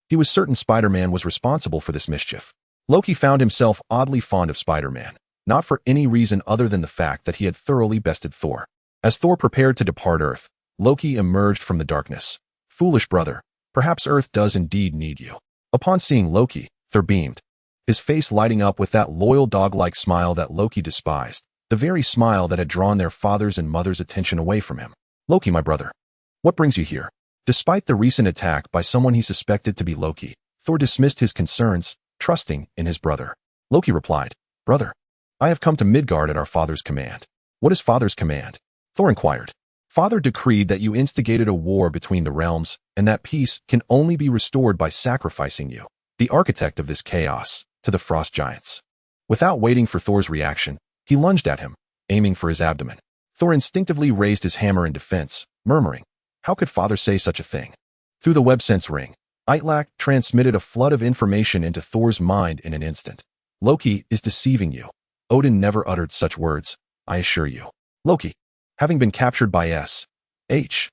Speaker 1: He was certain Spider-Man was responsible for this mischief. Loki found himself oddly fond of Spider-Man, not for any reason other than the fact that he had thoroughly bested Thor. As Thor prepared to depart Earth, Loki emerged from the darkness. "Foolish brother, perhaps Earth does indeed need you." Upon seeing Loki, Thor beamed, his face lighting up with that loyal dog-like smile that Loki despised, the very smile that had drawn their father's and mother's attention away from him. "Loki, my brother, what brings you here?" Despite the recent attack by someone he suspected to be Loki, Thor dismissed his concerns, trusting in his brother. Loki replied, "Brother, I have come to Midgard at our father's command." "What is father's command?" Thor inquired. "Father decreed that you instigated a war between the realms, and that peace can only be restored by sacrificing you, the architect of this chaos, to the frost giants." Without waiting for Thor's reaction, he lunged at him, aiming for his abdomen. Thor instinctively raised his hammer in defense, murmuring, "How could father say such a thing?" Through the web-sense ring, Itrek transmitted a flood of information into Thor's mind in an instant. "Loki is deceiving you. Odin never uttered such words, I assure you." Loki, having been captured by S.H.I.E.L.D,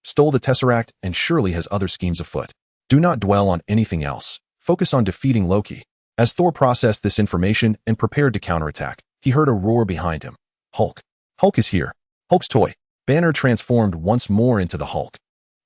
Speaker 1: stole the Tesseract and surely has other schemes afoot. Do not dwell on anything else. Focus on defeating Loki. As Thor processed this information and prepared to counterattack, he heard a roar behind him. "Hulk! Hulk is here! Hulk's toy!" Banner transformed once more into the Hulk.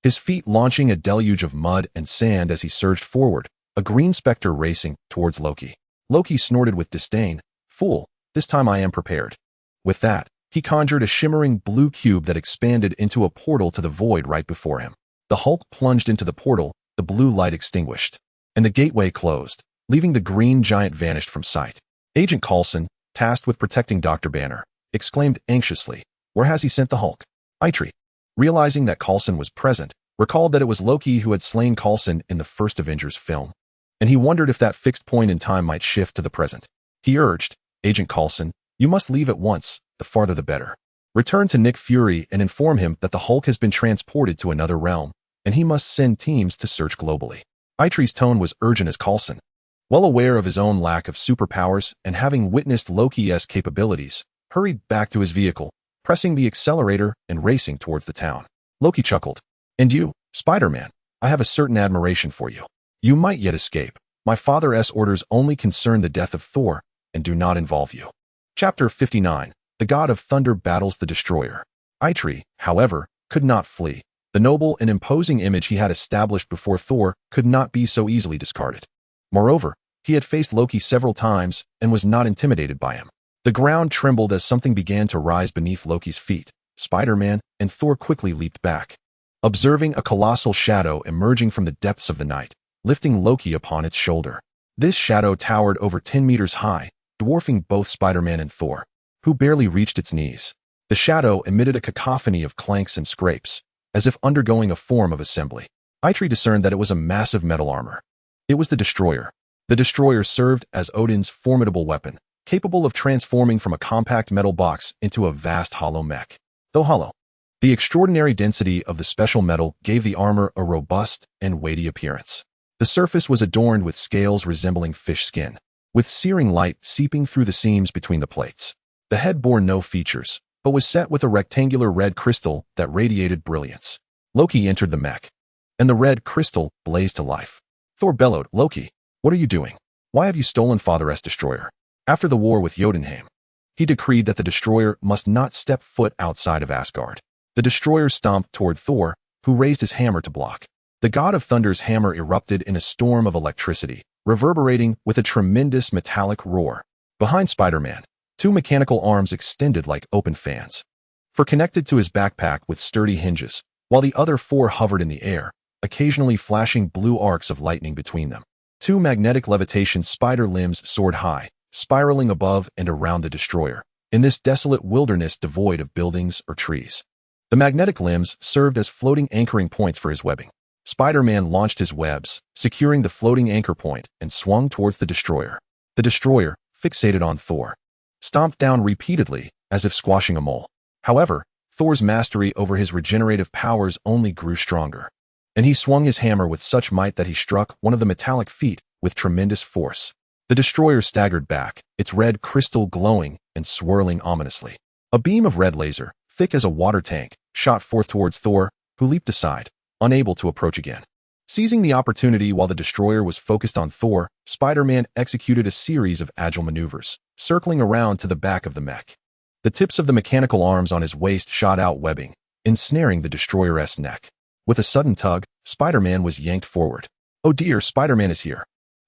Speaker 1: his feet launching a deluge of mud and sand as he surged forward, a green specter racing towards Loki. Loki snorted with disdain. "Fool, this time I am prepared." With that, he conjured a shimmering blue cube that expanded into a portal to the void right before him. The Hulk plunged into the portal, the blue light extinguished, and the gateway closed, leaving the green giant vanished from sight. Agent Coulson, tasked with protecting Dr. Banner, exclaimed anxiously, "Where has he sent the Hulk?" Itrek, realizing that Coulson was present, recalled that it was Loki who had slain Coulson in the first Avengers film, and he wondered if that fixed point in time might shift to the present. He urged, "Agent Coulson, you must leave at once, the farther the better. Return to Nick Fury and inform him that the Hulk has been transported to another realm, and he must send teams to search globally." Itrek's tone was urgent as Coulson, well aware of his own lack of superpowers and having witnessed Loki's capabilities, hurried back to his vehicle, pressing the accelerator and racing towards the town. Loki chuckled. "And you, Spider-Man, I have a certain admiration for you. You might yet escape. My father's orders only concern the death of Thor and do not involve you." Chapter 59. The God of Thunder battles the Destroyer. Itrek, however, could not flee. The noble and imposing image he had established before Thor could not be so easily discarded. Moreover, he had faced Loki several times and was not intimidated by him. The ground trembled as something began to rise beneath Loki's feet. Spider-Man and Thor quickly leaped back, observing a colossal shadow emerging from the depths of the night, lifting Loki upon its shoulder. This shadow towered over 10 meters high, dwarfing both Spider-Man and Thor, who barely reached its knees. The shadow emitted a cacophony of clanks and scrapes, as if undergoing a form of assembly. Itrek discerned that it was a massive metal armor. It was the Destroyer. The Destroyer served as Odin's formidable weapon, capable of transforming from a compact metal box into a vast hollow mech. Though hollow, the extraordinary density of the special metal gave the armor a robust and weighty appearance. The surface was adorned with scales resembling fish skin, with searing light seeping through the seams between the plates. The head bore no features, but was set with a rectangular red crystal that radiated brilliance. Loki entered the mech, and the red crystal blazed to life. Thor bellowed, "Loki, what are you doing? Why have you stolen Father's Destroyer?" After the war with Jotunheim, he decreed that the Destroyer must not step foot outside of Asgard. The Destroyer stomped toward Thor, who raised his hammer to block. The God of Thunder's hammer erupted in a storm of electricity, reverberating with a tremendous metallic roar. Behind Spider-Man, two mechanical arms extended like open fans, for connected to his backpack with sturdy hinges, while the other four hovered in the air, occasionally flashing blue arcs of lightning between them. Two magnetic levitation spider limbs soared high, spiraling above and around the Destroyer, in this desolate wilderness devoid of buildings or trees. The magnetic limbs served as floating anchoring points for his webbing. Spider-Man launched his webs, securing the floating anchor point, and swung towards the Destroyer. The Destroyer, fixated on Thor, stomped down repeatedly, as if squashing a mole. However, Thor's mastery over his regenerative powers only grew stronger, and he swung his hammer with such might that he struck one of the metallic feet with tremendous force. The Destroyer staggered back, its red crystal glowing and swirling ominously. A beam of red laser, thick as a water tank, shot forth towards Thor, who leaped aside, unable to approach again. Seizing the opportunity while the Destroyer was focused on Thor, Spider-Man executed a series of agile maneuvers, circling around to the back of the mech. The tips of the mechanical arms on his waist shot out webbing, ensnaring the Destroyer's neck. With a sudden tug, Spider-Man was yanked forward. "Oh dear, Spider-Man is here."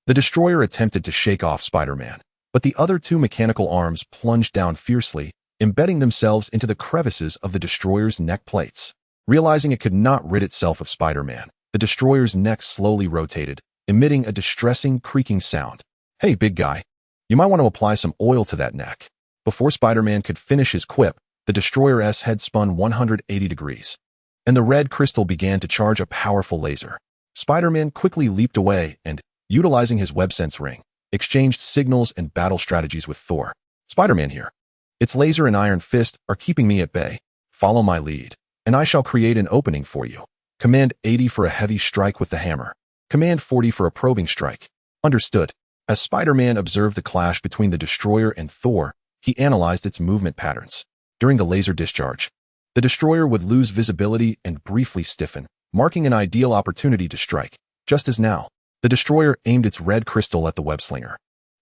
Speaker 1: The Destroyer attempted to shake off Spider-Man, but the other two mechanical arms plunged down fiercely, embedding themselves into the crevices of the Destroyer's neck plates. Realizing it could not rid itself of Spider-Man, the Destroyer's neck slowly rotated, emitting a distressing creaking sound. "Hey, big guy, you might want to apply some oil to that neck." Before Spider-Man could finish his quip, the Destroyer's head spun 180 degrees, and the red crystal began to charge a powerful laser. Spider-Man quickly leaped away and, utilizing his web-sense ring, exchanged signals and battle strategies with Thor. "Spider-Man here. Its laser and iron fist are keeping me at bay. Follow my lead, and I shall create an opening for you. Command 80 for a heavy strike with the hammer. Command 40 for a probing strike." Understood. As Spider-Man observed the clash between the Destroyer and Thor, he analyzed its movement patterns. During the laser discharge, the Destroyer would lose visibility and briefly stiffen, marking an ideal opportunity to strike. Just as now, the Destroyer aimed its red crystal at the web-slinger,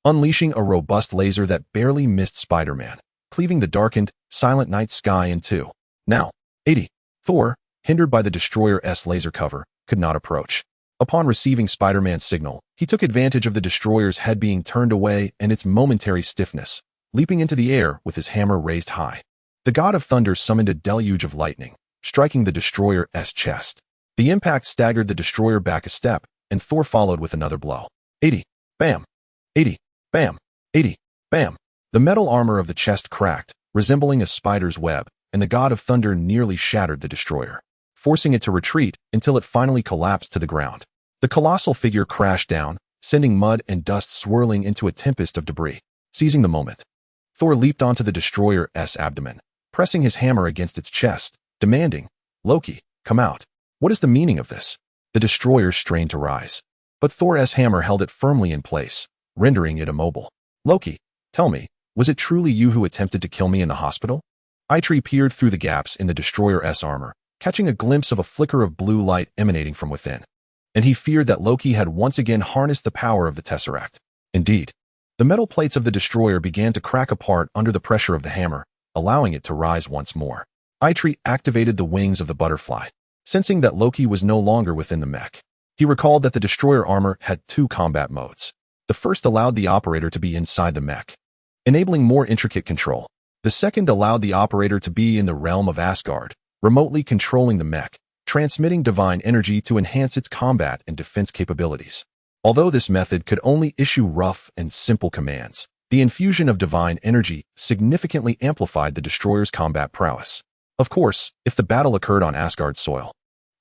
Speaker 1: unleashing a robust laser that barely missed Spider-Man, cleaving the darkened, silent night sky in two. "Now, 80. Thor, hindered by the Destroyer's laser cover, could not approach. Upon receiving Spider-Man's signal, he took advantage of the Destroyer's head being turned away and its momentary stiffness, leaping into the air with his hammer raised high. The God of Thunder summoned a deluge of lightning, striking the Destroyer's chest. The impact staggered the Destroyer back a step, and Thor followed with another blow. 80. Bam. 80. Bam. 80. Bam. The metal armor of the chest cracked, resembling a spider's web, and the God of Thunder nearly shattered the Destroyer, forcing it to retreat until it finally collapsed to the ground. The colossal figure crashed down, sending mud and dust swirling into a tempest of debris. Seizing the moment, Thor leaped onto the Destroyer's abdomen, pressing his hammer against its chest, demanding, "Loki, come out. What is the meaning of this?" The Destroyer strained to rise, but Thor's hammer held it firmly in place, rendering it immobile. "Loki, tell me, was it truly you who attempted to kill me in the hospital?" Itrek peered through the gaps in the Destroyer's armor, catching a glimpse of a flicker of blue light emanating from within. And he feared that Loki had once again harnessed the power of the Tesseract. Indeed, the metal plates of the Destroyer began to crack apart under the pressure of the hammer, allowing it to rise once more. Itrek activated the wings of the butterfly, sensing that Loki was no longer within the mech. He recalled that the Destroyer armor had two combat modes. The first allowed the operator to be inside the mech, enabling more intricate control. The second allowed the operator to be in the realm of Asgard, remotely controlling the mech, transmitting divine energy to enhance its combat and defense capabilities. Although this method could only issue rough and simple commands, the infusion of divine energy significantly amplified the Destroyer's combat prowess. Of course, if the battle occurred on Asgard's soil.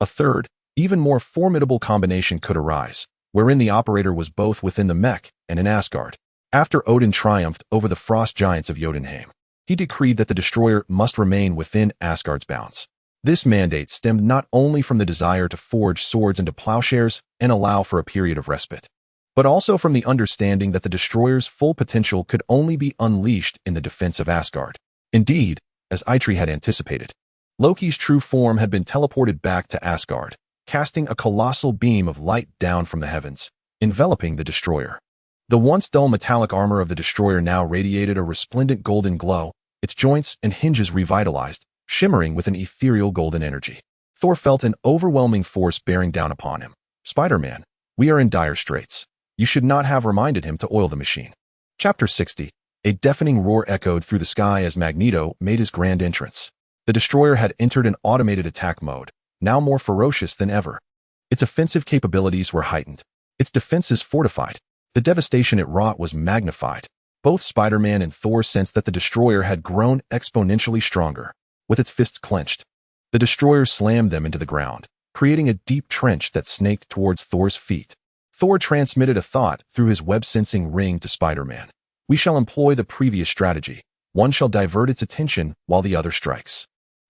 Speaker 1: A third, even more formidable combination could arise, wherein the operator was both within the mech and in Asgard. After Odin triumphed over the frost giants of Jotunheim, he decreed that the Destroyer must remain within Asgard's bounds. This mandate stemmed not only from the desire to forge swords into plowshares and allow for a period of respite, but also from the understanding that the Destroyer's full potential could only be unleashed in the defense of Asgard. Indeed, as Itrek had anticipated, Loki's true form had been teleported back to Asgard, casting a colossal beam of light down from the heavens, enveloping the Destroyer. The once dull metallic armor of the Destroyer now radiated a resplendent golden glow, its joints and hinges revitalized, shimmering with an ethereal golden energy. Thor felt an overwhelming force bearing down upon him. "Spider-Man, we are in dire straits. You should not have reminded him to oil the machine." Chapter 60. A deafening roar echoed through the sky as Magneto made his grand entrance. The Destroyer had entered an automated attack mode, now more ferocious than ever. Its offensive capabilities were heightened, its defenses fortified. The devastation it wrought was magnified. Both Spider-Man and Thor sensed that the Destroyer had grown exponentially stronger. With its fists clenched, the Destroyer slammed them into the ground, creating a deep trench that snaked towards Thor's feet. Thor transmitted a thought through his web-sensing ring to Spider-Man. "We shall employ the previous strategy. One shall divert its attention while the other strikes."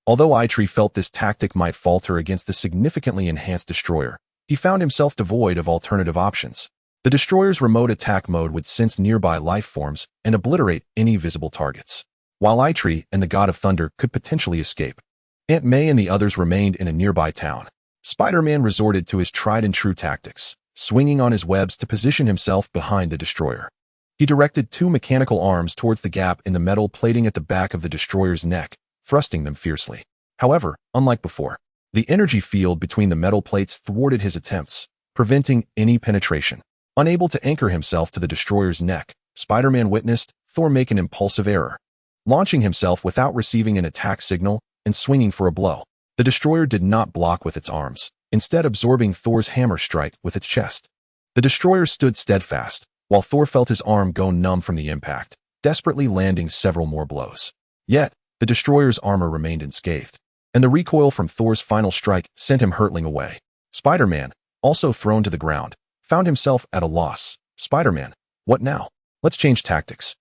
Speaker 1: Although Itrek felt this tactic might falter against the significantly enhanced Destroyer, he found himself devoid of alternative options. The Destroyer's remote attack mode would sense nearby life forms and obliterate any visible targets, while Itrek and the God of Thunder could potentially escape. Aunt May and the others remained in a nearby town. Spider-Man resorted to his tried-and-true tactics, swinging on his webs to position himself behind the Destroyer. He directed two mechanical arms towards the gap in the metal plating at the back of the Destroyer's neck, thrusting them fiercely. However, unlike before, the energy field between the metal plates thwarted his attempts, preventing any penetration. Unable to anchor himself to the Destroyer's neck, Spider-Man witnessed Thor make an impulsive error, launching himself without receiving an attack signal and swinging for a blow. The Destroyer did not block with its arms, instead absorbing Thor's hammer strike with its chest. The Destroyer stood steadfast, while Thor felt his arm go numb from the impact, desperately landing several more blows. Yet, the Destroyer's armor remained unscathed, and the recoil from Thor's final strike sent him hurtling away. Spider-Man, also thrown to the ground, found himself at a loss. "Spider-Man, what now? Let's change tactics.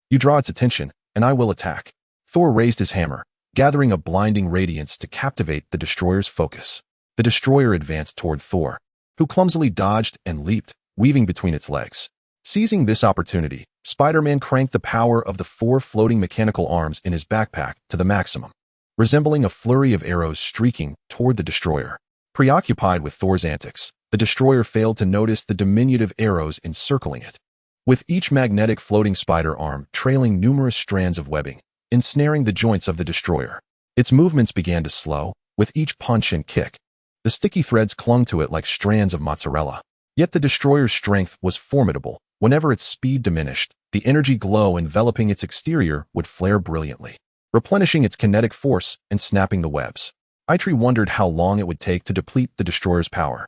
Speaker 1: You draw its attention, and I will attack." Thor raised his hammer, gathering a blinding radiance to captivate the Destroyer's focus. The Destroyer advanced toward Thor, who clumsily dodged and leaped, weaving between its legs. Seizing this opportunity, Spider-Man cranked the power of the 4 floating mechanical arms in his backpack to the maximum, resembling a flurry of arrows streaking toward the Destroyer. Preoccupied with Thor's antics, the Destroyer failed to notice the diminutive arrows encircling it, with each magnetic floating spider arm trailing numerous strands of webbing, ensnaring the joints of the Destroyer. Its movements began to slow, with each punch and kick. The sticky threads clung to it like strands of mozzarella. Yet the destroyer's strength was formidable. Whenever its speed diminished, the energy glow enveloping its exterior would flare brilliantly, replenishing its kinetic force and snapping the webs. Itrek wondered how long it would take to deplete the destroyer's power.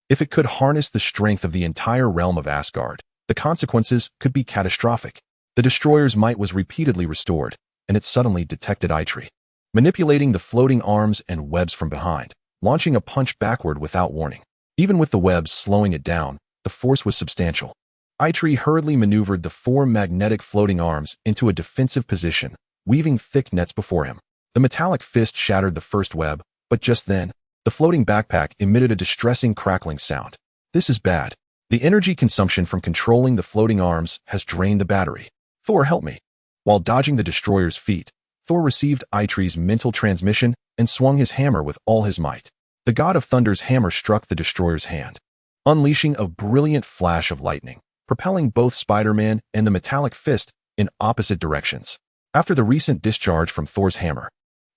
Speaker 1: If it could harness the strength of the entire realm of Asgard, the consequences could be catastrophic. The destroyer's might was repeatedly restored, and it suddenly detected Itrek, manipulating the floating arms and webs from behind, launching a punch backward without warning. Even with the webs slowing it down, the force was substantial. Itrek hurriedly maneuvered the 4 magnetic floating arms into a defensive position, weaving thick nets before him. The metallic fist shattered the first web, but just then, the floating backpack emitted a distressing crackling sound. This is bad. The energy consumption from controlling the floating arms has drained the battery. Thor, help me. While dodging the destroyer's feet, Thor received Itrek's mental transmission and swung his hammer with all his might. The god of thunder's hammer struck the destroyer's hand, unleashing a brilliant flash of lightning, propelling both Spider-Man and the metallic fist in opposite directions. After the recent discharge from Thor's hammer,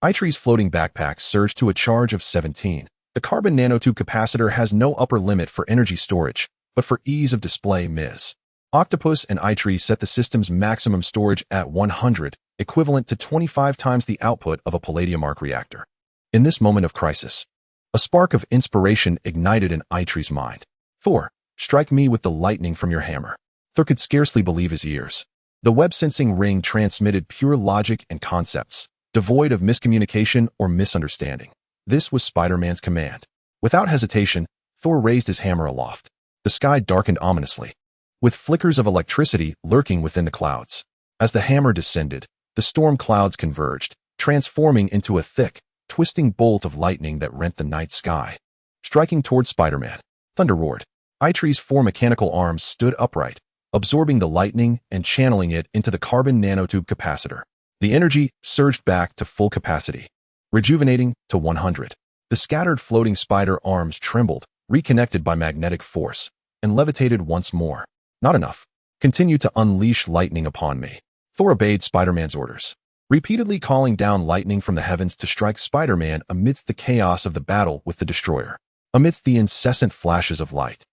Speaker 1: Itrek's floating backpack surged to a charge of 17. The carbon nanotube capacitor has no upper limit for energy storage, but for ease of display, Ms. Octopus and Itrek set the system's maximum storage at 100, equivalent to 25 times the output of a palladium arc reactor. In this moment of crisis, a spark of inspiration ignited in Itrek's mind. Thor, strike me with the lightning from your hammer. Thor could scarcely believe his ears. The web-sensing ring transmitted pure logic and concepts, devoid of miscommunication or misunderstanding. This was Spider-Man's command. Without hesitation, Thor raised his hammer aloft. The sky darkened ominously, with flickers of electricity lurking within the clouds. As the hammer descended, the storm clouds converged, transforming into a thick, twisting bolt of lightning that rent the night sky. Striking toward Spider-Man, thunder roared. Itrek's 4 mechanical arms stood upright, absorbing the lightning and channeling it into the carbon nanotube capacitor. The energy surged back to full capacity, rejuvenating to 100. The scattered floating spider arms trembled, reconnected by magnetic force, and levitated once more. Not enough. Continue to unleash lightning upon me. Thor obeyed Spider-Man's orders, repeatedly calling down lightning from the heavens to strike Spider-Man amidst the chaos of the battle with the destroyer. Amidst the incessant flashes of light,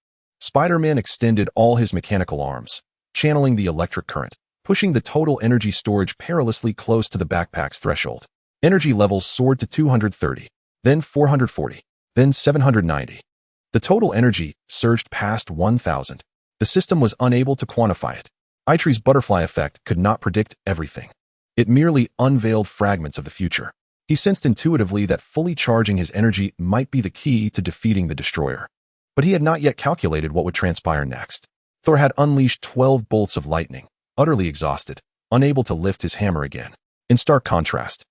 Speaker 1: Spider-Man extended all his mechanical arms, channeling the electric current, pushing the total energy storage perilously close to the backpack's threshold. Energy levels soared to 230, then 440, then 790. The total energy surged past 1,000. The system was unable to quantify it. Itrek's butterfly effect could not predict everything. It merely unveiled fragments of the future. He sensed intuitively that fully charging his energy might be the key to defeating the destroyer. But he had not yet calculated what would transpire next. Thor had unleashed 12 bolts of lightning, utterly exhausted, unable to lift his hammer again. In stark contrast,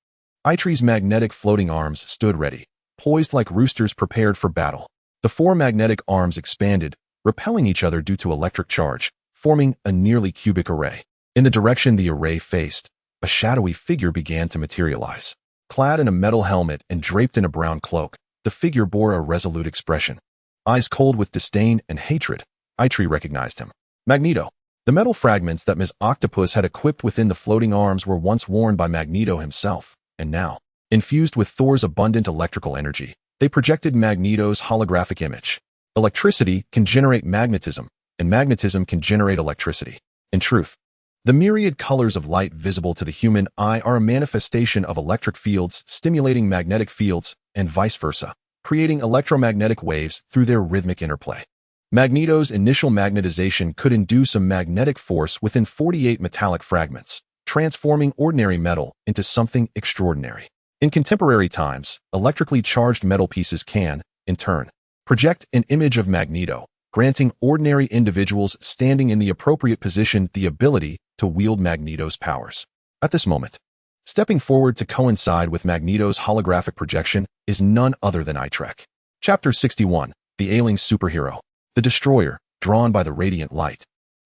Speaker 1: Itrek's magnetic floating arms stood ready, poised like roosters prepared for battle. The 4 magnetic arms expanded, repelling each other due to electric charge, forming a nearly cubic array. In the direction the array faced, a shadowy figure began to materialize. Clad in a metal helmet and draped in a brown cloak, the figure bore a resolute expression. Eyes cold with disdain and hatred, Itrek recognized him. Magneto. The metal fragments that Ms. Octopus had equipped within the floating arms were once worn by Magneto himself, and now, infused with Thor's abundant electrical energy, they projected Magneto's holographic image. Electricity can generate magnetism, and magnetism can generate electricity. In truth, the myriad colors of light visible to the human eye are a manifestation of electric fields stimulating magnetic fields, and vice versa, creating electromagnetic waves through their rhythmic interplay. Magneto's initial magnetization could induce a magnetic force within 48 metallic fragments, transforming ordinary metal into something extraordinary. In contemporary times, electrically charged metal pieces can, in turn, project an image of Magneto, granting ordinary individuals standing in the appropriate position the ability to wield Magneto's powers. At this moment, stepping forward to coincide with Magneto's holographic projection is none other than Itrek. Chapter 61, The Ailing Superhero. The Destroyer, drawn by the radiant light,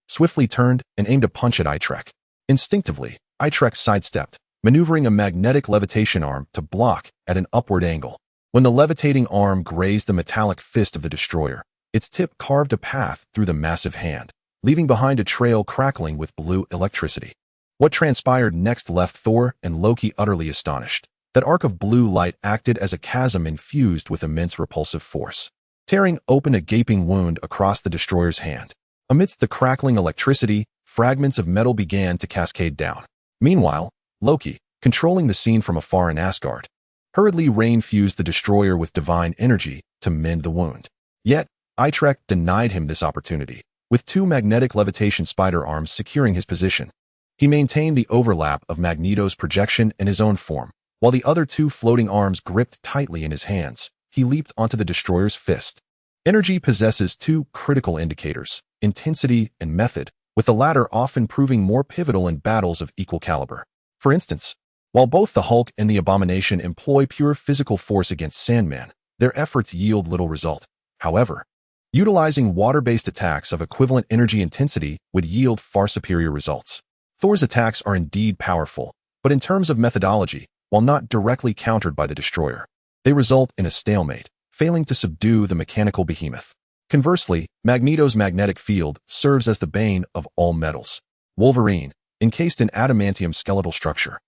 Speaker 1: swiftly turned and aimed a punch at Itrek. Instinctively, Itrek sidestepped, maneuvering a magnetic levitation arm to block at an upward angle. When the levitating arm grazed the metallic fist of the destroyer, its tip carved a path through the massive hand, leaving behind a trail crackling with blue electricity. What transpired next left Thor and Loki utterly astonished. That arc of blue light acted as a chasm infused with immense repulsive force, tearing open a gaping wound across the destroyer's hand. Amidst the crackling electricity, fragments of metal began to cascade down. Meanwhile, Loki, controlling the scene from afar in Asgard, hurriedly rain-fused the destroyer with divine energy to mend the wound. Yet, Itrek denied him this opportunity, with two magnetic levitation spider arms securing his position. He maintained the overlap of Magneto's projection and his own form, while the other two floating arms gripped tightly in his hands. He leaped onto the destroyer's fist. Energy possesses two critical indicators, intensity and method, with the latter often proving more pivotal in battles of equal caliber. For instance, while both the Hulk and the Abomination employ pure physical force against Sandman, their efforts yield little result. However, utilizing water-based attacks of equivalent energy intensity would yield far superior results. Thor's attacks are indeed powerful, but in terms of methodology, while not directly countered by the destroyer, they result in a stalemate, failing to subdue the mechanical behemoth. Conversely, Magneto's magnetic field serves as the bane of all metals. Wolverine, encased in adamantium skeletal structure,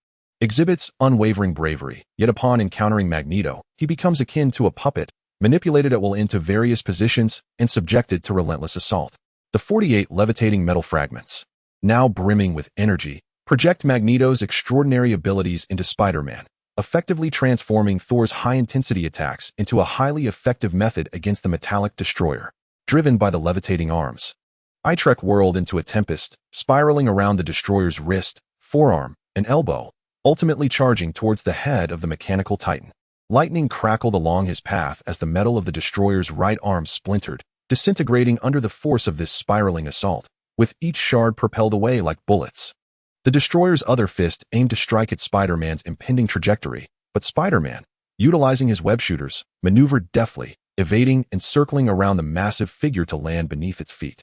Speaker 1: exhibits unwavering bravery, yet upon encountering Magneto, he becomes akin to a puppet, manipulated at will into various positions and subjected to relentless assault. The 48 levitating metal fragments, now brimming with energy, project Magneto's extraordinary abilities into Spider-Man, effectively transforming Thor's high-intensity attacks into a highly effective method against the metallic destroyer. Driven by the levitating arms, Itrek whirled into a tempest, spiraling around the destroyer's wrist, forearm, and elbow, ultimately charging towards the head of the mechanical titan. Lightning crackled along his path as the metal of the destroyer's right arm splintered, disintegrating under the force of this spiraling assault, with each shard propelled away like bullets. The destroyer's other fist aimed to strike at Spider-Man's impending trajectory, but Spider-Man, utilizing his web shooters, maneuvered deftly, evading and circling around the massive figure to land beneath its feet.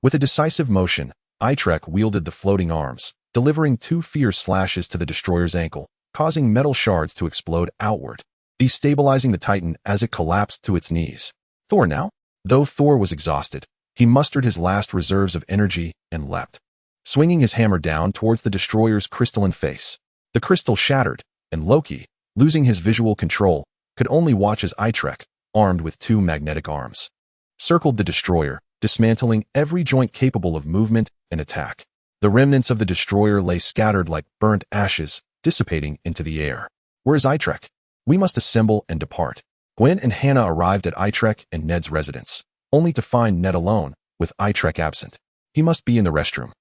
Speaker 1: With a decisive motion, Itrek wielded the floating arms, delivering two fierce slashes to the destroyer's ankle, causing metal shards to explode outward, destabilizing the Titan as it collapsed to its knees. Thor now? Though Thor was exhausted, he mustered his last reserves of energy and leapt, swinging his hammer down towards the destroyer's crystalline face. The crystal shattered, and Loki, losing his visual control, could only watch as Itrek, armed with two magnetic arms, circled the destroyer, dismantling every joint capable of movement and attack. The remnants of the destroyer lay scattered like burnt ashes, dissipating into the air. Where is Itrek? We must assemble and depart. Gwen and Hannah arrived at Itrek and Ned's residence, only to find Ned alone, with Itrek absent. He must be in the restroom.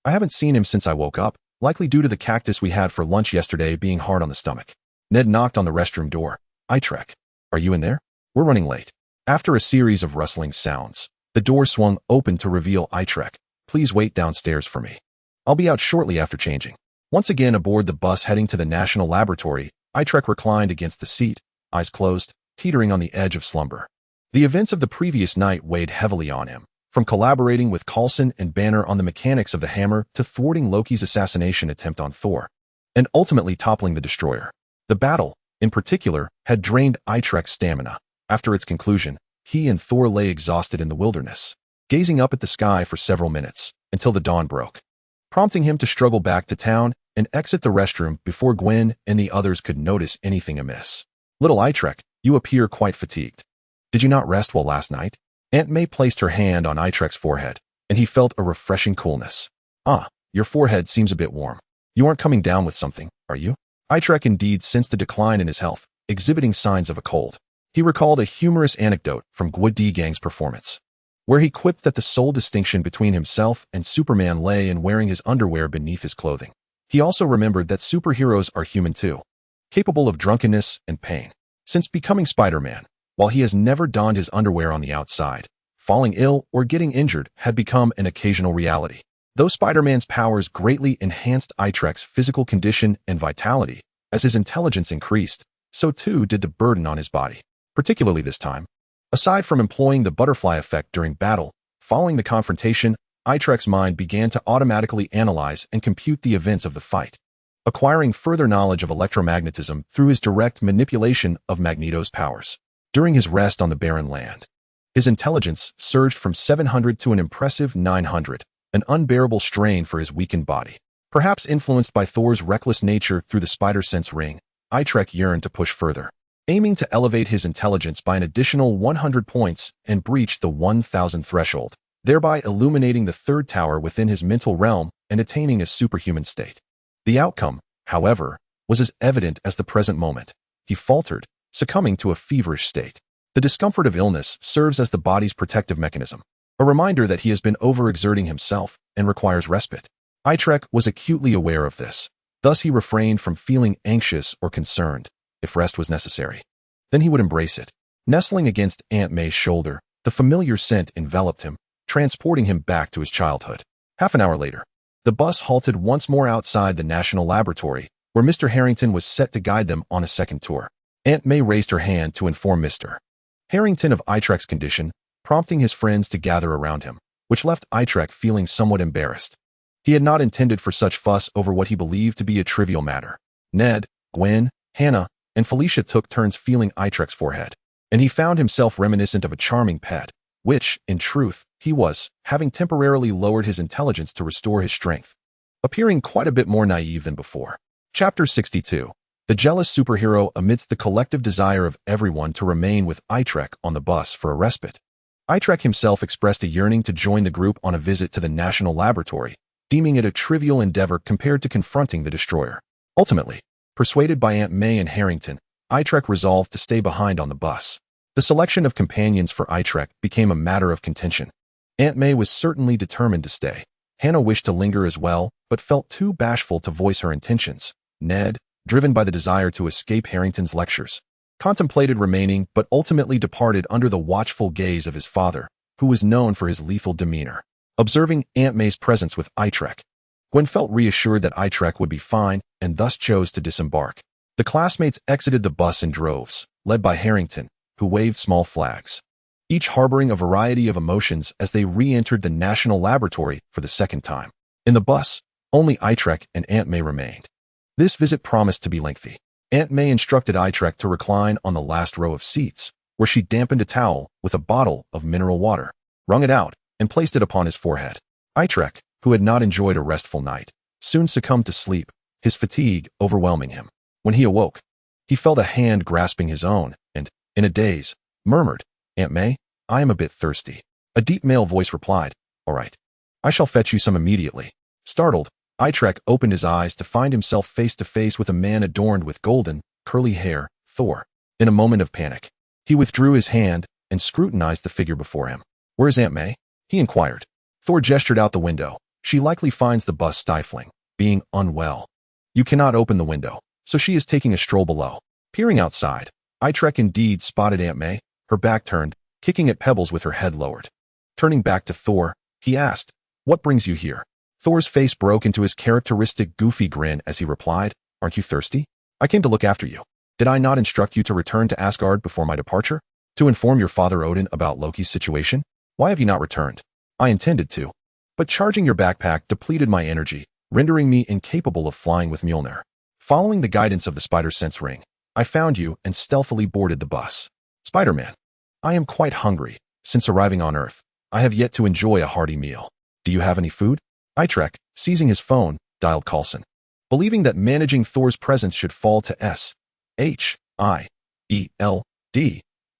Speaker 1: I haven't seen him since I woke up, likely due to the cactus we had for lunch yesterday being hard on the stomach. Ned knocked on the restroom door. Itrek, are you in there? We're running late. After a series of rustling sounds, the door swung open to reveal Itrek. Please wait downstairs for me. I'll be out shortly after changing. Once again aboard the bus heading to the National Laboratory, Itrek reclined against the seat, eyes closed, teetering on the edge of slumber. The events of the previous night weighed heavily on him, from collaborating with Coulson and Banner on the mechanics of the hammer to thwarting Loki's assassination attempt on Thor, and ultimately toppling the destroyer. The battle, in particular, had drained Itrek's stamina. After its conclusion, he and Thor lay exhausted in the wilderness, gazing up at the sky for several minutes, until the dawn broke, prompting him to struggle back to town and exit the restroom before Gwen and the others could notice anything amiss. Little Itrek, you appear quite fatigued. Did you not rest well last night? Aunt May placed her hand on Itrek's forehead, and he felt a refreshing coolness. Ah, your forehead seems a bit warm. You aren't coming down with something, are you? Itrek indeed sensed a decline in his health, exhibiting signs of a cold. He recalled a humorous anecdote from Gwudi Gang's performance, where he quipped that the sole distinction between himself and Superman lay in wearing his underwear beneath his clothing. He also remembered that superheroes are human too, capable of drunkenness and pain. Since becoming Spider-Man, while he has never donned his underwear on the outside, falling ill or getting injured had become an occasional reality. Though Spider-Man's powers greatly enhanced Itrek's physical condition and vitality, as his intelligence increased, so too did the burden on his body, particularly this time. Aside from employing the butterfly effect during battle, following the confrontation, Itrek's mind began to automatically analyze and compute the events of the fight, acquiring further knowledge of electromagnetism through his direct manipulation of Magneto's powers. During his rest on the barren land, his intelligence surged from 700 to an impressive 900, an unbearable strain for his weakened body. Perhaps influenced by Thor's reckless nature through the spider sense ring, Itrek yearned to push further, aiming to elevate his intelligence by an additional 100 points and breach the 1,000 threshold, thereby illuminating the third tower within his mental realm and attaining a superhuman state. The outcome, however, was as evident as the present moment. He faltered, succumbing to a feverish state. The discomfort of illness serves as the body's protective mechanism, a reminder that he has been overexerting himself and requires respite. Itrek was acutely aware of this. Thus he refrained from feeling anxious or concerned, if rest was necessary. Then he would embrace it. Nestling against Aunt May's shoulder, the familiar scent enveloped him, transporting him back to his childhood. Half an hour later, the bus halted once more outside the National Laboratory, where Mr. Harrington was set to guide them on a second tour. Aunt May raised her hand to inform Mr. Harrington of Itrek's condition, prompting his friends to gather around him, which left Itrek feeling somewhat embarrassed. He had not intended for such fuss over what he believed to be a trivial matter. Ned, Gwen, Hannah, and Felicia took turns feeling Itrek's forehead, and he found himself reminiscent of a charming pet, which, in truth, he was, having temporarily lowered his intelligence to restore his strength, appearing quite a bit more naive than before. Chapter 62. The jealous superhero amidst the collective desire of everyone to remain with Itrek on the bus for a respite. Itrek himself expressed a yearning to join the group on a visit to the National Laboratory, deeming it a trivial endeavor compared to confronting the destroyer. Ultimately, persuaded by Aunt May and Harrington, Itrek resolved to stay behind on the bus. The selection of companions for Itrek became a matter of contention. Aunt May was certainly determined to stay. Hannah wished to linger as well, but felt too bashful to voice her intentions. Ned, driven by the desire to escape Harrington's lectures, contemplated remaining but ultimately departed under the watchful gaze of his father, who was known for his lethal demeanor. Observing Aunt May's presence with Itrek, Gwen felt reassured that Itrek would be fine and thus chose to disembark. The classmates exited the bus in droves, led by Harrington, who waved small flags, each harboring a variety of emotions as they re-entered the National Laboratory for the second time. In the bus, only Itrek and Aunt May remained. This visit promised to be lengthy. Aunt May instructed Itrek to recline on the last row of seats, where she dampened a towel with a bottle of mineral water, wrung it out, and placed it upon his forehead. Itrek, who had not enjoyed a restful night, soon succumbed to sleep, his fatigue overwhelming him. When he awoke, he felt a hand grasping his own, and, in a daze, murmured, "Aunt May, I am a bit thirsty." A deep male voice replied, "All right. I shall fetch you some immediately." Startled, Itrek opened his eyes to find himself face to face with a man adorned with golden, curly hair, Thor. In a moment of panic, he withdrew his hand and scrutinized the figure before him. "Where's Aunt May?" he inquired. Thor gestured out the window. "She likely finds the bus stifling, being unwell. You cannot open the window, so she is taking a stroll below." Peering outside, Itrek indeed spotted Aunt May, her back turned, kicking at pebbles with her head lowered. Turning back to Thor, he asked, "What brings you here?" Thor's face broke into his characteristic goofy grin as he replied, "Aren't you thirsty? I came to look after you. Did I not instruct you to return to Asgard before my departure? To inform your father Odin about Loki's situation? Why have you not returned?" "I intended to, but charging your backpack depleted my energy, rendering me incapable of flying with Mjolnir. Following the guidance of the spider sense ring, I found you and stealthily boarded the bus." Spider-Man: "I am quite hungry. Since arriving on Earth, I have yet to enjoy a hearty meal. Do you have any food?" Itrek, seizing his phone, dialed Coulson. Believing that managing Thor's presence should fall to S.H.I.E.L.D,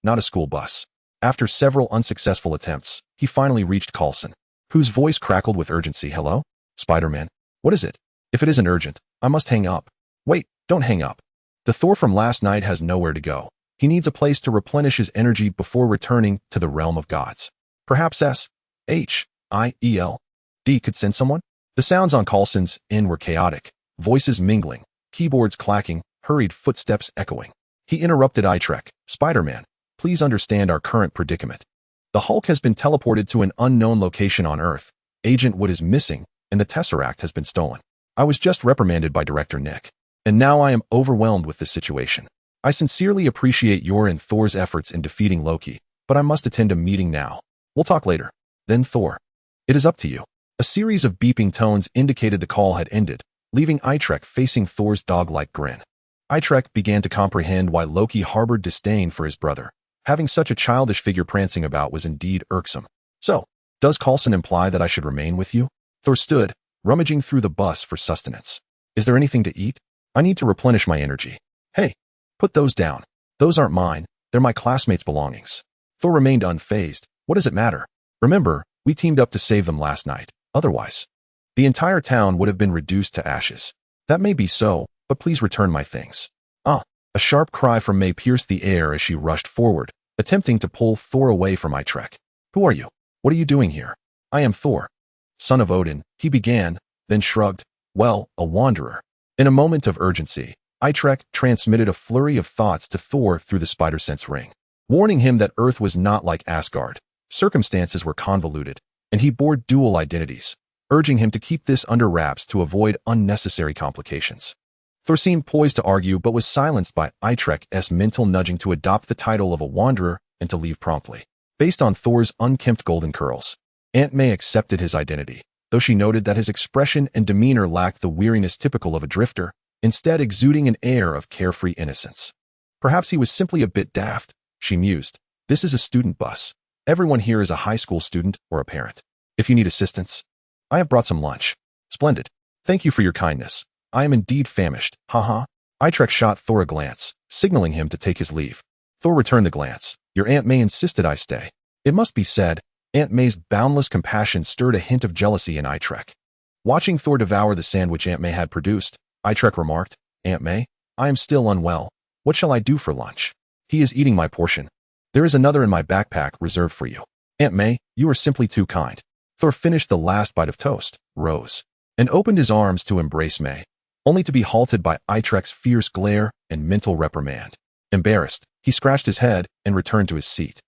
Speaker 1: not a school bus. After several unsuccessful attempts, he finally reached Coulson, whose voice crackled with urgency. "Hello? Spider-Man? What is it? If it isn't urgent, I must hang up." "Wait, don't hang up. The Thor from last night has nowhere to go. He needs a place to replenish his energy before returning to the realm of gods. Perhaps S.H.I.E.L.D could send someone?" The sounds on Coulson's end were chaotic, voices mingling, keyboards clacking, hurried footsteps echoing. He interrupted Itrek. "Spider-Man, please understand our current predicament. The Hulk has been teleported to an unknown location on Earth, Agent Wood is missing, and the Tesseract has been stolen. I was just reprimanded by Director Nick, and now I am overwhelmed with this situation. I sincerely appreciate your and Thor's efforts in defeating Loki, but I must attend a meeting now. We'll talk later." Then Thor: "It is up to you." A series of beeping tones indicated the call had ended, leaving Itrek facing Thor's dog-like grin. Itrek began to comprehend why Loki harbored disdain for his brother. Having such a childish figure prancing about was indeed irksome. "So, does Coulson imply that I should remain with you?" Thor stood, rummaging through the bus for sustenance. "Is there anything to eat? I need to replenish my energy." Hey, put those down. Those aren't mine. They're my classmates' belongings. Thor remained unfazed. What does it matter? Remember, we teamed up to save them last night. Otherwise, the entire town would have been reduced to ashes. That may be so, but please return my things. Ah! A sharp cry from May pierced the air as she rushed forward, attempting to pull Thor away from Itrek. Who are you? What are you doing here? I am Thor, son of Odin, he began, then shrugged. Well, a wanderer. In a moment of urgency, Itrek transmitted a flurry of thoughts to Thor through the spider sense ring, warning him that Earth was not like Asgard. Circumstances were convoluted, and he bore dual identities, urging him to keep this under wraps to avoid unnecessary complications. Thor seemed poised to argue but was silenced by Itrek's mental nudging to adopt the title of a wanderer and to leave promptly. Based on Thor's unkempt golden curls, Aunt May accepted his identity, though she noted that his expression and demeanor lacked the weariness typical of a drifter, instead exuding an air of carefree innocence. Perhaps he was simply a bit daft, she mused. This is a student bus. Everyone here is a high school student or a parent. If you need assistance, I have brought some lunch. Splendid. Thank you for your kindness. I am indeed famished. Haha. Itrek shot Thor a glance, signaling him to take his leave. Thor returned the glance. Your Aunt May insisted I stay. It must be said, Aunt May's boundless compassion stirred a hint of jealousy in Itrek. Watching Thor devour the sandwich Aunt May had produced, Itrek remarked, Aunt May, I am still unwell. What shall I do for lunch? He is eating my portion. There is another in my backpack reserved for you. Aunt May, you are simply too kind. Thor finished the last bite of toast, rose, and opened his arms to embrace May, only to be halted by Itrek's fierce glare and mental reprimand. Embarrassed, he scratched his head and returned to his seat.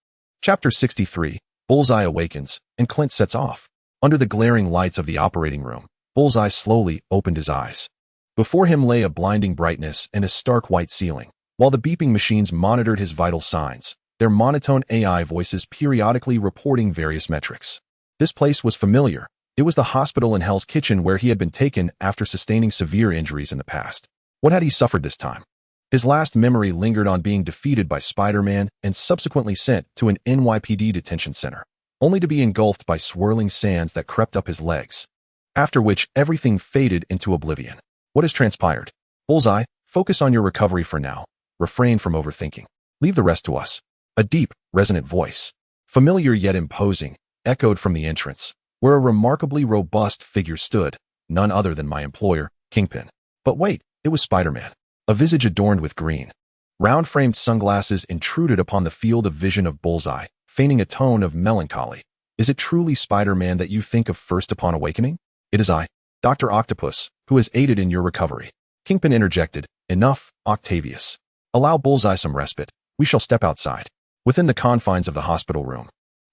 Speaker 1: Chapter 63, Bullseye awakens, and Clint sets off. Under the glaring lights of the operating room, Bullseye slowly opened his eyes. Before him lay a blinding brightness and a stark white ceiling, while the beeping machines monitored his vital signs, their monotone AI voices periodically reporting various metrics. This place was familiar. It was the hospital in Hell's Kitchen where he had been taken after sustaining severe injuries in the past. What had he suffered this time? His last memory lingered on being defeated by Spider-Man and subsequently sent to an NYPD detention center, only to be engulfed by swirling sands that crept up his legs, after which everything faded into oblivion. What has transpired? Bullseye, focus on your recovery for now. Refrain from overthinking. Leave the rest to us. A deep, resonant voice, familiar yet imposing, echoed from the entrance, where a remarkably robust figure stood, none other than my employer, Kingpin. But wait, it was Spider-Man. A visage adorned with green, round-framed sunglasses intruded upon the field of vision of Bullseye, feigning a tone of melancholy. Is it truly Spider-Man that you think of first upon awakening? It is I, Dr. Octopus, who has aided in your recovery. Kingpin interjected. Enough, Octavius. Allow Bullseye some respite. We shall step outside. Within the confines of the hospital room,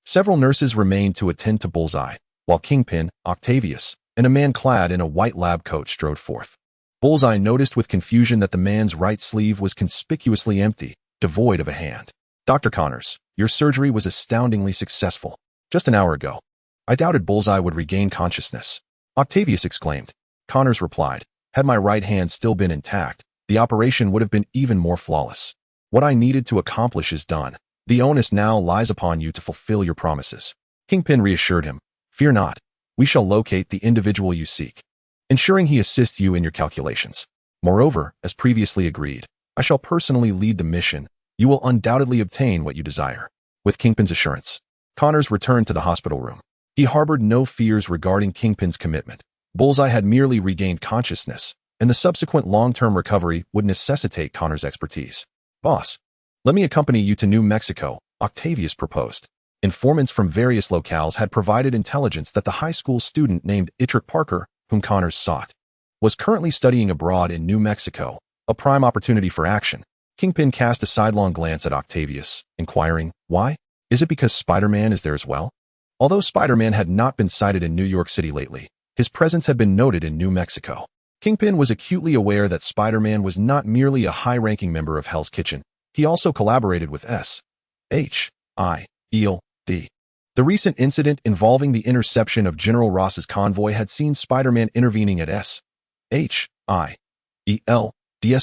Speaker 1: several nurses remained to attend to Bullseye, while Kingpin, Octavius, and a man clad in a white lab coat strode forth. Bullseye noticed with confusion that the man's right sleeve was conspicuously empty, devoid of a hand. Dr. Connors, your surgery was astoundingly successful. Just an hour ago, I doubted Bullseye would regain consciousness. Octavius exclaimed. Connors replied, had my right hand still been intact, the operation would have been even more flawless. What I needed to accomplish is done. The onus now lies upon you to fulfill your promises. Kingpin reassured him. Fear not. We shall locate the individual you seek, ensuring he assists you in your calculations. Moreover, as previously agreed, I shall personally lead the mission. You will undoubtedly obtain what you desire. With Kingpin's assurance, Connors returned to the hospital room. He harbored no fears regarding Kingpin's commitment. Bullseye had merely regained consciousness, and the subsequent long-term recovery would necessitate Connors' expertise. Boss, let me accompany you to New Mexico, Octavius proposed. Informants from various locales had provided intelligence that the high school student named Itrek Parker, whom Connors sought, was currently studying abroad in New Mexico, a prime opportunity for action. Kingpin cast a sidelong glance at Octavius, inquiring, why? Is it because Spider-Man is there as well? Although Spider-Man had not been sighted in New York City lately, his presence had been noted in New Mexico. Kingpin was acutely aware that Spider-Man was not merely a high-ranking member of Hell's Kitchen. He also collaborated with S.H.I.E.L.D. The recent incident involving the interception of General Ross's convoy had seen Spider-Man intervening at S.H.I.E.L.D's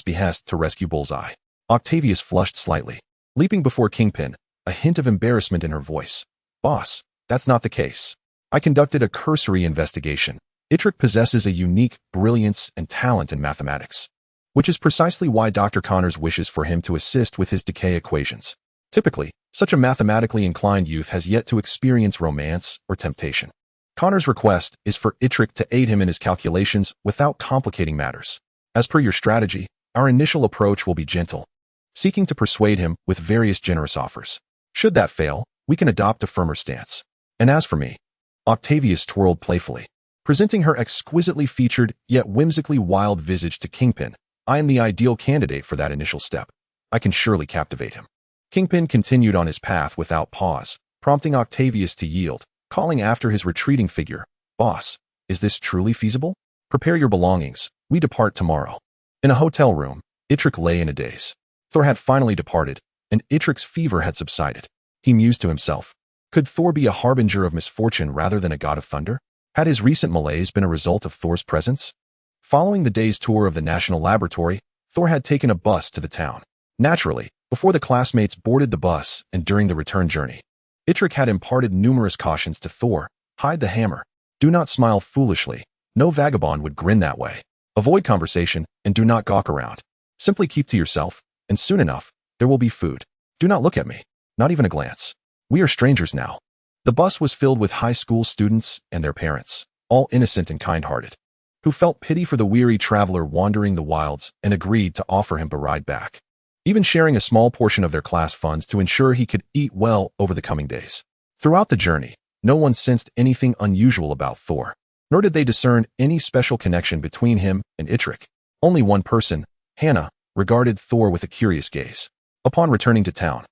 Speaker 1: behest to rescue Bullseye. Octavius flushed slightly, leaping before Kingpin, a hint of embarrassment in her voice. Boss, that's not the case. I conducted a cursory investigation. Itrek possesses a unique brilliance and talent in mathematics. which is precisely why Dr. Connors wishes for him to assist with his decay equations. Typically, such a mathematically inclined youth has yet to experience romance or temptation. Connors' request is for Itrek to aid him in his calculations without complicating matters. As per your strategy, our initial approach will be gentle, seeking to persuade him with various generous offers. Should that fail, we can adopt a firmer stance. And as for me, Octavius twirled playfully, presenting her exquisitely featured yet whimsically wild visage to Kingpin. I am the ideal candidate for that initial step. I can surely captivate him. Kingpin continued on his path without pause, prompting Octavius to yield, calling after his retreating figure, "Boss, is this truly feasible? Prepare your belongings, we depart tomorrow." In a hotel room, Itrek lay in a daze. Thor had finally departed, and Itrek's fever had subsided. He mused to himself, could Thor be a harbinger of misfortune rather than a god of thunder? Had his recent malaise been a result of Thor's presence? Following the day's tour of the National Laboratory, Thor had taken a bus to the town. Naturally, before the classmates boarded the bus and during the return journey, Itrek had imparted numerous cautions to Thor. Hide the hammer. Do not smile foolishly. No vagabond would grin that way. Avoid conversation and do not gawk around. Simply keep to yourself, and soon enough, there will be food. Do not look at me. Not even a glance. We are strangers now. The bus was filled with high school students and their parents, all innocent and kind-hearted, who felt pity for the weary traveler wandering the wilds and agreed to offer him a ride back, even sharing a small portion of their class funds to ensure he could eat well over the coming days. Throughout the journey, no one sensed anything unusual about Thor, nor did they discern any special connection between him and Itrek. Only one person, Hannah, regarded Thor with a curious gaze. Upon returning to town,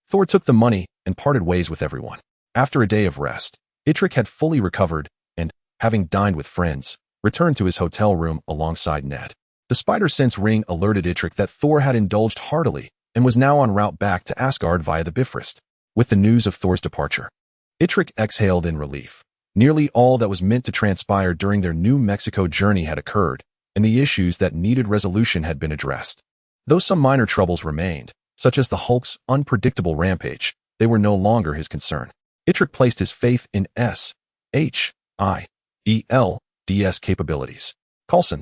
Speaker 1: Thor took the money and parted ways with everyone. After a day of rest, Itrek had fully recovered and, having dined with friends, returned to his hotel room alongside Ned. The spider sense ring alerted Itrek that Thor had indulged heartily and was now en route back to Asgard via the Bifrost. With the news of Thor's departure, Itrek exhaled in relief. Nearly all that was meant to transpire during their New Mexico journey had occurred, and the issues that needed resolution had been addressed. Though some minor troubles remained, such as the Hulk's unpredictable rampage, they were no longer his concern. Itrek placed his faith in S.H.I.E.L.D's capabilities. "Coulson,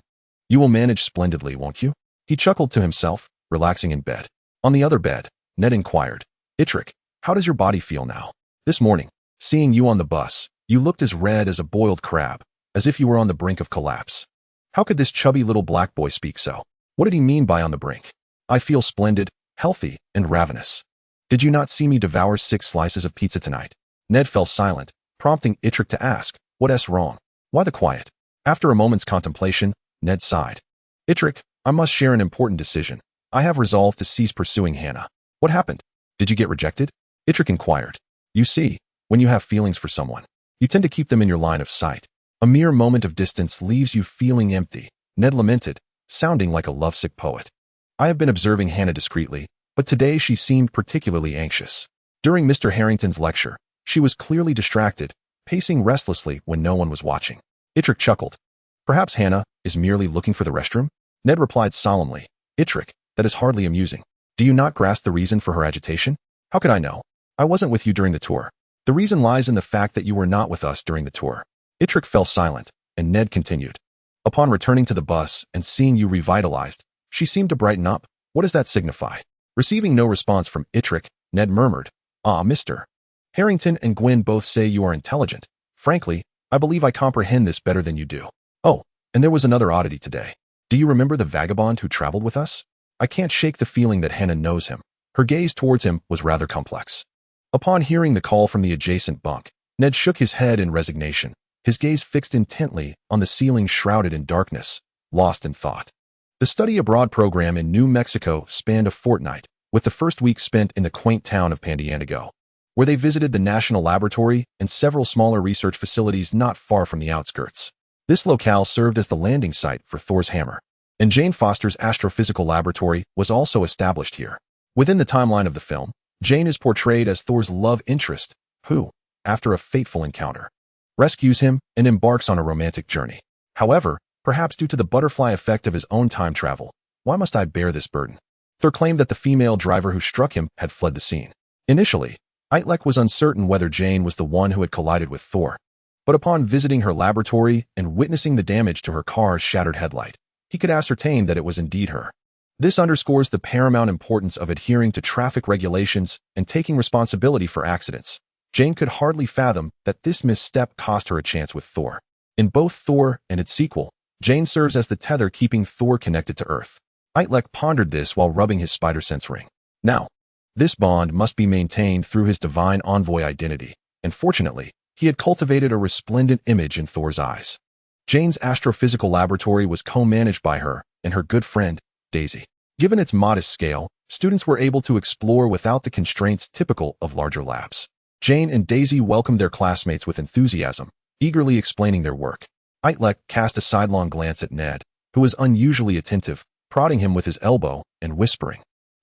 Speaker 1: you will manage splendidly, won't you?" He chuckled to himself, relaxing in bed. On the other bed, Ned inquired, "Itrek, how does your body feel now? This morning, seeing you on the bus, you looked as red as a boiled crab, as if you were on the brink of collapse. How could this chubby little black boy speak so? What did he mean by on the brink?" "I feel splendid, healthy, and ravenous. Did you not see me devour 6 slices of pizza tonight?" Ned fell silent, prompting Itrek to ask, "What's wrong? Why the quiet?" After a moment's contemplation, Ned sighed. "Itrek, I must share an important decision. I have resolved to cease pursuing Hannah." "What happened? Did you get rejected?" Itrek inquired. "You see, when you have feelings for someone, you tend to keep them in your line of sight. A mere moment of distance leaves you feeling empty," Ned lamented, sounding like a lovesick poet. "I have been observing Hannah discreetly, but today she seemed particularly anxious. During Mr. Harrington's lecture, she was clearly distracted, pacing restlessly when no one was watching." Itrek chuckled. "Perhaps Hannah is merely looking for the restroom?" Ned replied solemnly, "Itrek, that is hardly amusing. Do you not grasp the reason for her agitation?" "How could I know? I wasn't with you during the tour." "The reason lies in the fact that you were not with us during the tour." Itrek fell silent, and Ned continued. "Upon returning to the bus and seeing you revitalized, she seemed to brighten up. What does that signify?" Receiving no response from Itrek, Ned murmured, "Ah, Mr. Harrington and Gwen both say you are intelligent. Frankly, I believe I comprehend this better than you do. Oh, and there was another oddity today. Do you remember the vagabond who traveled with us? I can't shake the feeling that Hannah knows him." Her gaze towards him was rather complex. Upon hearing the call from the adjacent bunk, Ned shook his head in resignation, his gaze fixed intently on the ceiling shrouded in darkness, lost in thought. The study abroad program in New Mexico spanned a fortnight, with the first week spent in the quaint town of Pandiandigo, where they visited the National Laboratory and several smaller research facilities not far from the outskirts. This locale served as the landing site for Thor's hammer, and Jane Foster's astrophysical laboratory was also established here. Within the timeline of the film, Jane is portrayed as Thor's love interest, who, after a fateful encounter, rescues him and embarks on a romantic journey. However, perhaps due to the butterfly effect of his own time travel, why must I bear this burden? Thor claimed that the female driver who struck him had fled the scene. Initially, Itrek was uncertain whether Jane was the one who had collided with Thor, but upon visiting her laboratory and witnessing the damage to her car's shattered headlight, he could ascertain that it was indeed her. This underscores the paramount importance of adhering to traffic regulations and taking responsibility for accidents. Jane could hardly fathom that this misstep cost her a chance with Thor. In both Thor and its sequel, Jane serves as the tether keeping Thor connected to Earth. Itrek pondered this while rubbing his spider sense ring. Now, this bond must be maintained through his divine envoy identity, and fortunately, he had cultivated a resplendent image in Thor's eyes. Jane's astrophysical laboratory was co-managed by her and her good friend, Daisy. Given its modest scale, students were able to explore without the constraints typical of larger labs. Jane and Daisy welcomed their classmates with enthusiasm, eagerly explaining their work. Itrek cast a sidelong glance at Ned, who was unusually attentive, prodding him with his elbow and whispering,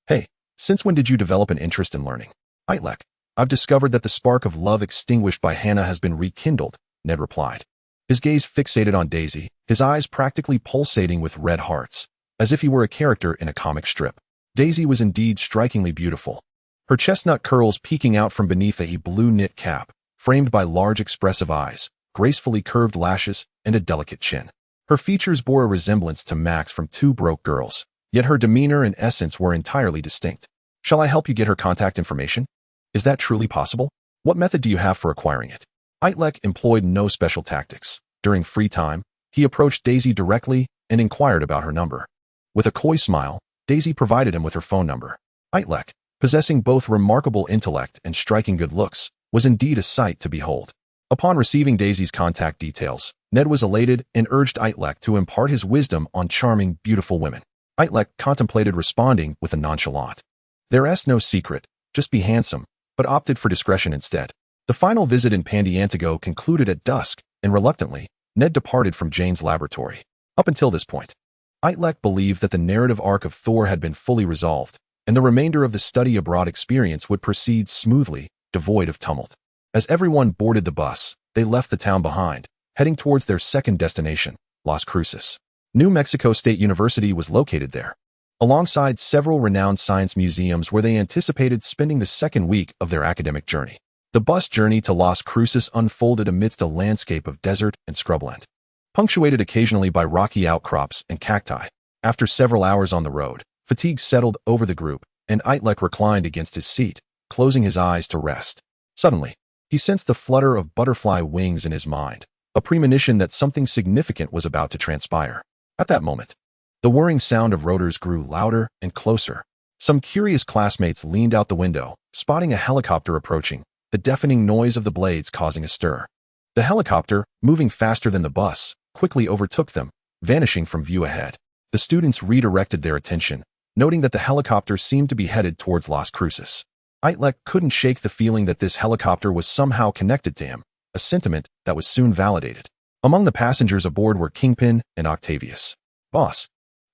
Speaker 1: "Hey, since when did you develop an interest in learning?" "Itrek, I've discovered that the spark of love extinguished by Hannah has been rekindled," Ned replied. His gaze fixated on Daisy, his eyes practically pulsating with red hearts, as if he were a character in a comic strip. Daisy was indeed strikingly beautiful. Her chestnut curls peeking out from beneath a blue knit cap, framed by large expressive eyes, gracefully curved lashes, and a delicate chin. Her features bore a resemblance to Max from Two Broke Girls, yet her demeanor and essence were entirely distinct. "Shall I help you get her contact information? Is that truly possible? What method do you have for acquiring it?" Itrek employed no special tactics. During free time, he approached Daisy directly and inquired about her number. With a coy smile, Daisy provided him with her phone number. Itrek, possessing both remarkable intellect and striking good looks, was indeed a sight to behold. Upon receiving Daisy's contact details, Ned was elated and urged Itrek to impart his wisdom on charming, beautiful women. Itrek contemplated responding with a nonchalant, "There's no secret, just be handsome," but opted for discretion instead. The final visit in Pandiantigo concluded at dusk, and reluctantly, Ned departed from Jane's laboratory. Up until this point, Itrek believed that the narrative arc of Thor had been fully resolved, and the remainder of the study abroad experience would proceed smoothly, devoid of tumult. As everyone boarded the bus, they left the town behind, heading towards their second destination, Las Cruces. New Mexico State University was located there, alongside several renowned science museums where they anticipated spending the second week of their academic journey. The bus journey to Las Cruces unfolded amidst a landscape of desert and scrubland, punctuated occasionally by rocky outcrops and cacti. After several hours on the road, fatigue settled over the group, and Itrek reclined against his seat, closing his eyes to rest. Suddenly, he sensed the flutter of butterfly wings in his mind, a premonition that something significant was about to transpire. At that moment, the whirring sound of rotors grew louder and closer. Some curious classmates leaned out the window, spotting a helicopter approaching, the deafening noise of the blades causing a stir. The helicopter, moving faster than the bus, quickly overtook them, vanishing from view ahead. The students redirected their attention, noting that the helicopter seemed to be headed towards Las Cruces. Itrek couldn't shake the feeling that this helicopter was somehow connected to him, a sentiment that was soon validated. Among the passengers aboard were Kingpin and Octavius. "Boss,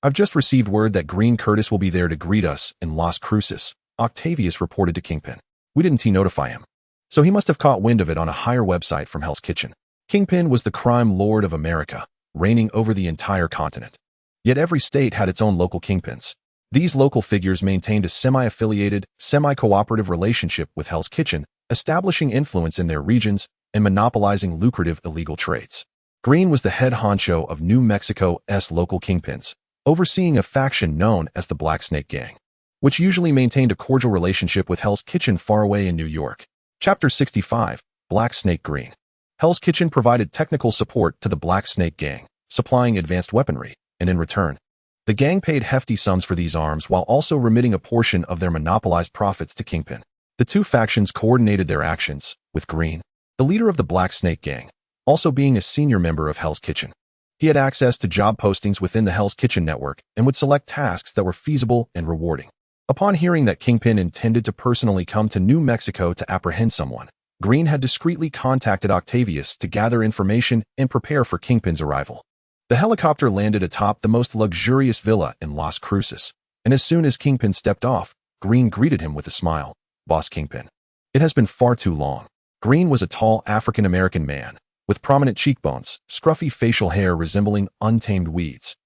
Speaker 1: I've just received word that Green Curtis will be there to greet us in Las Cruces," Octavius reported to Kingpin. "We didn't notify him, so he must have caught wind of it on a higher website from Hell's Kitchen." Kingpin was the crime lord of America, reigning over the entire continent. Yet every state had its own local kingpins. These local figures maintained a semi-affiliated, semi-cooperative relationship with Hell's Kitchen, establishing influence in their regions and monopolizing lucrative illegal trades. Green was the head honcho of New Mexico's local kingpins, overseeing a faction known as the Black Snake Gang, which usually maintained a cordial relationship with Hell's Kitchen far away in New York. Chapter 65, Black Snake Green. Hell's Kitchen provided technical support to the Black Snake Gang, supplying advanced weaponry, and in return, the gang paid hefty sums for these arms while also remitting a portion of their monopolized profits to Kingpin. The two factions coordinated their actions, with Green, the leader of the Black Snake Gang, also being a senior member of Hell's Kitchen. He had access to job postings within the Hell's Kitchen network and would select tasks that were feasible and rewarding. Upon hearing that Kingpin intended to personally come to New Mexico to apprehend someone, Green had discreetly contacted Octavius to gather information and prepare for Kingpin's arrival. The helicopter landed atop the most luxurious villa in Las Cruces, and as soon as Kingpin stepped off, Green greeted him with a smile. "Boss Kingpin, it has been far too long." Green was a tall African-American man, with prominent cheekbones, scruffy facial hair resembling untamed weeds.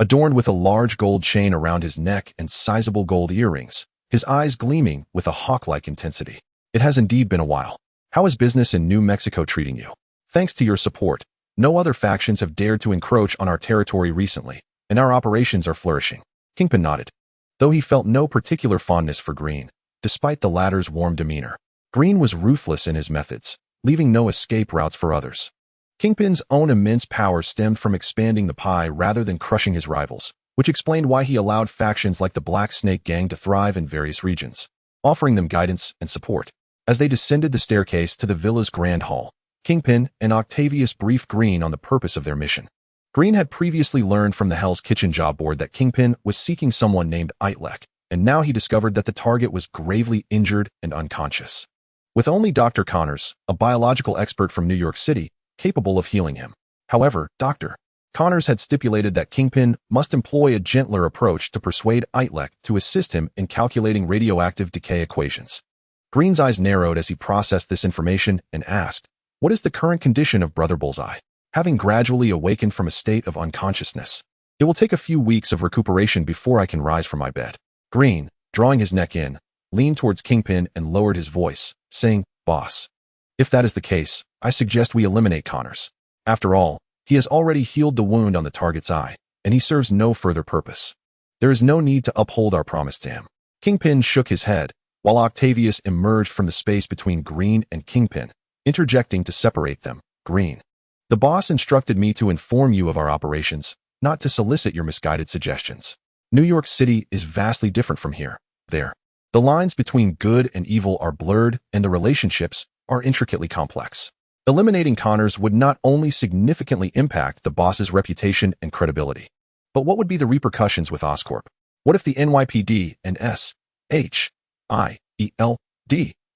Speaker 1: Adorned with a large gold chain around his neck and sizable gold earrings, his eyes gleaming with a hawk-like intensity. "It has indeed been a while. How is business in New Mexico treating you? Thanks to your support, no other factions have dared to encroach on our territory recently, and our operations are flourishing. Kingpin nodded, though he felt no particular fondness for Green, despite the latter's warm demeanor. Green was ruthless in his methods, leaving no escape routes for others. Kingpin's own immense power stemmed from expanding the pie rather than crushing his rivals, which explained why he allowed factions like the Black Snake Gang to thrive in various regions, offering them guidance and support. As they descended the staircase to the villa's grand hall, Kingpin and Octavius briefed Green on the purpose of their mission. Green had previously learned from the Hell's Kitchen job board that Kingpin was seeking someone named Itrek, and now he discovered that the target was gravely injured and unconscious, with only Dr. Connors, a biological expert from New York City, capable of healing him. However, Dr. Connors had stipulated that Kingpin must employ a gentler approach to persuade Itrek to assist him in calculating radioactive decay equations. Green's eyes narrowed as he processed this information and asked, "What is the current condition of Brother Bullseye?" Having gradually awakened from a state of unconsciousness, "It will take a few weeks of recuperation before I can rise from my bed." Green, drawing his neck in, leaned towards Kingpin and lowered his voice, saying, "Boss, if that is the case, I suggest we eliminate Connors. After all, he has already healed the wound on the target's eye, and he serves no further purpose. There is no need to uphold our promise to him." Kingpin shook his head, while Octavius emerged from the space between Green and Kingpin, interjecting to separate them. "Green, the boss instructed me to inform you of our operations, not to solicit your misguided suggestions. New York City is vastly different from here. There, the lines between good and evil are blurred, and the relationships are intricately complex. Eliminating Connors would not only significantly impact the boss's reputation and credibility, but what would be the repercussions with Oscorp? What if the NYPD and S.H.I.E.L.D.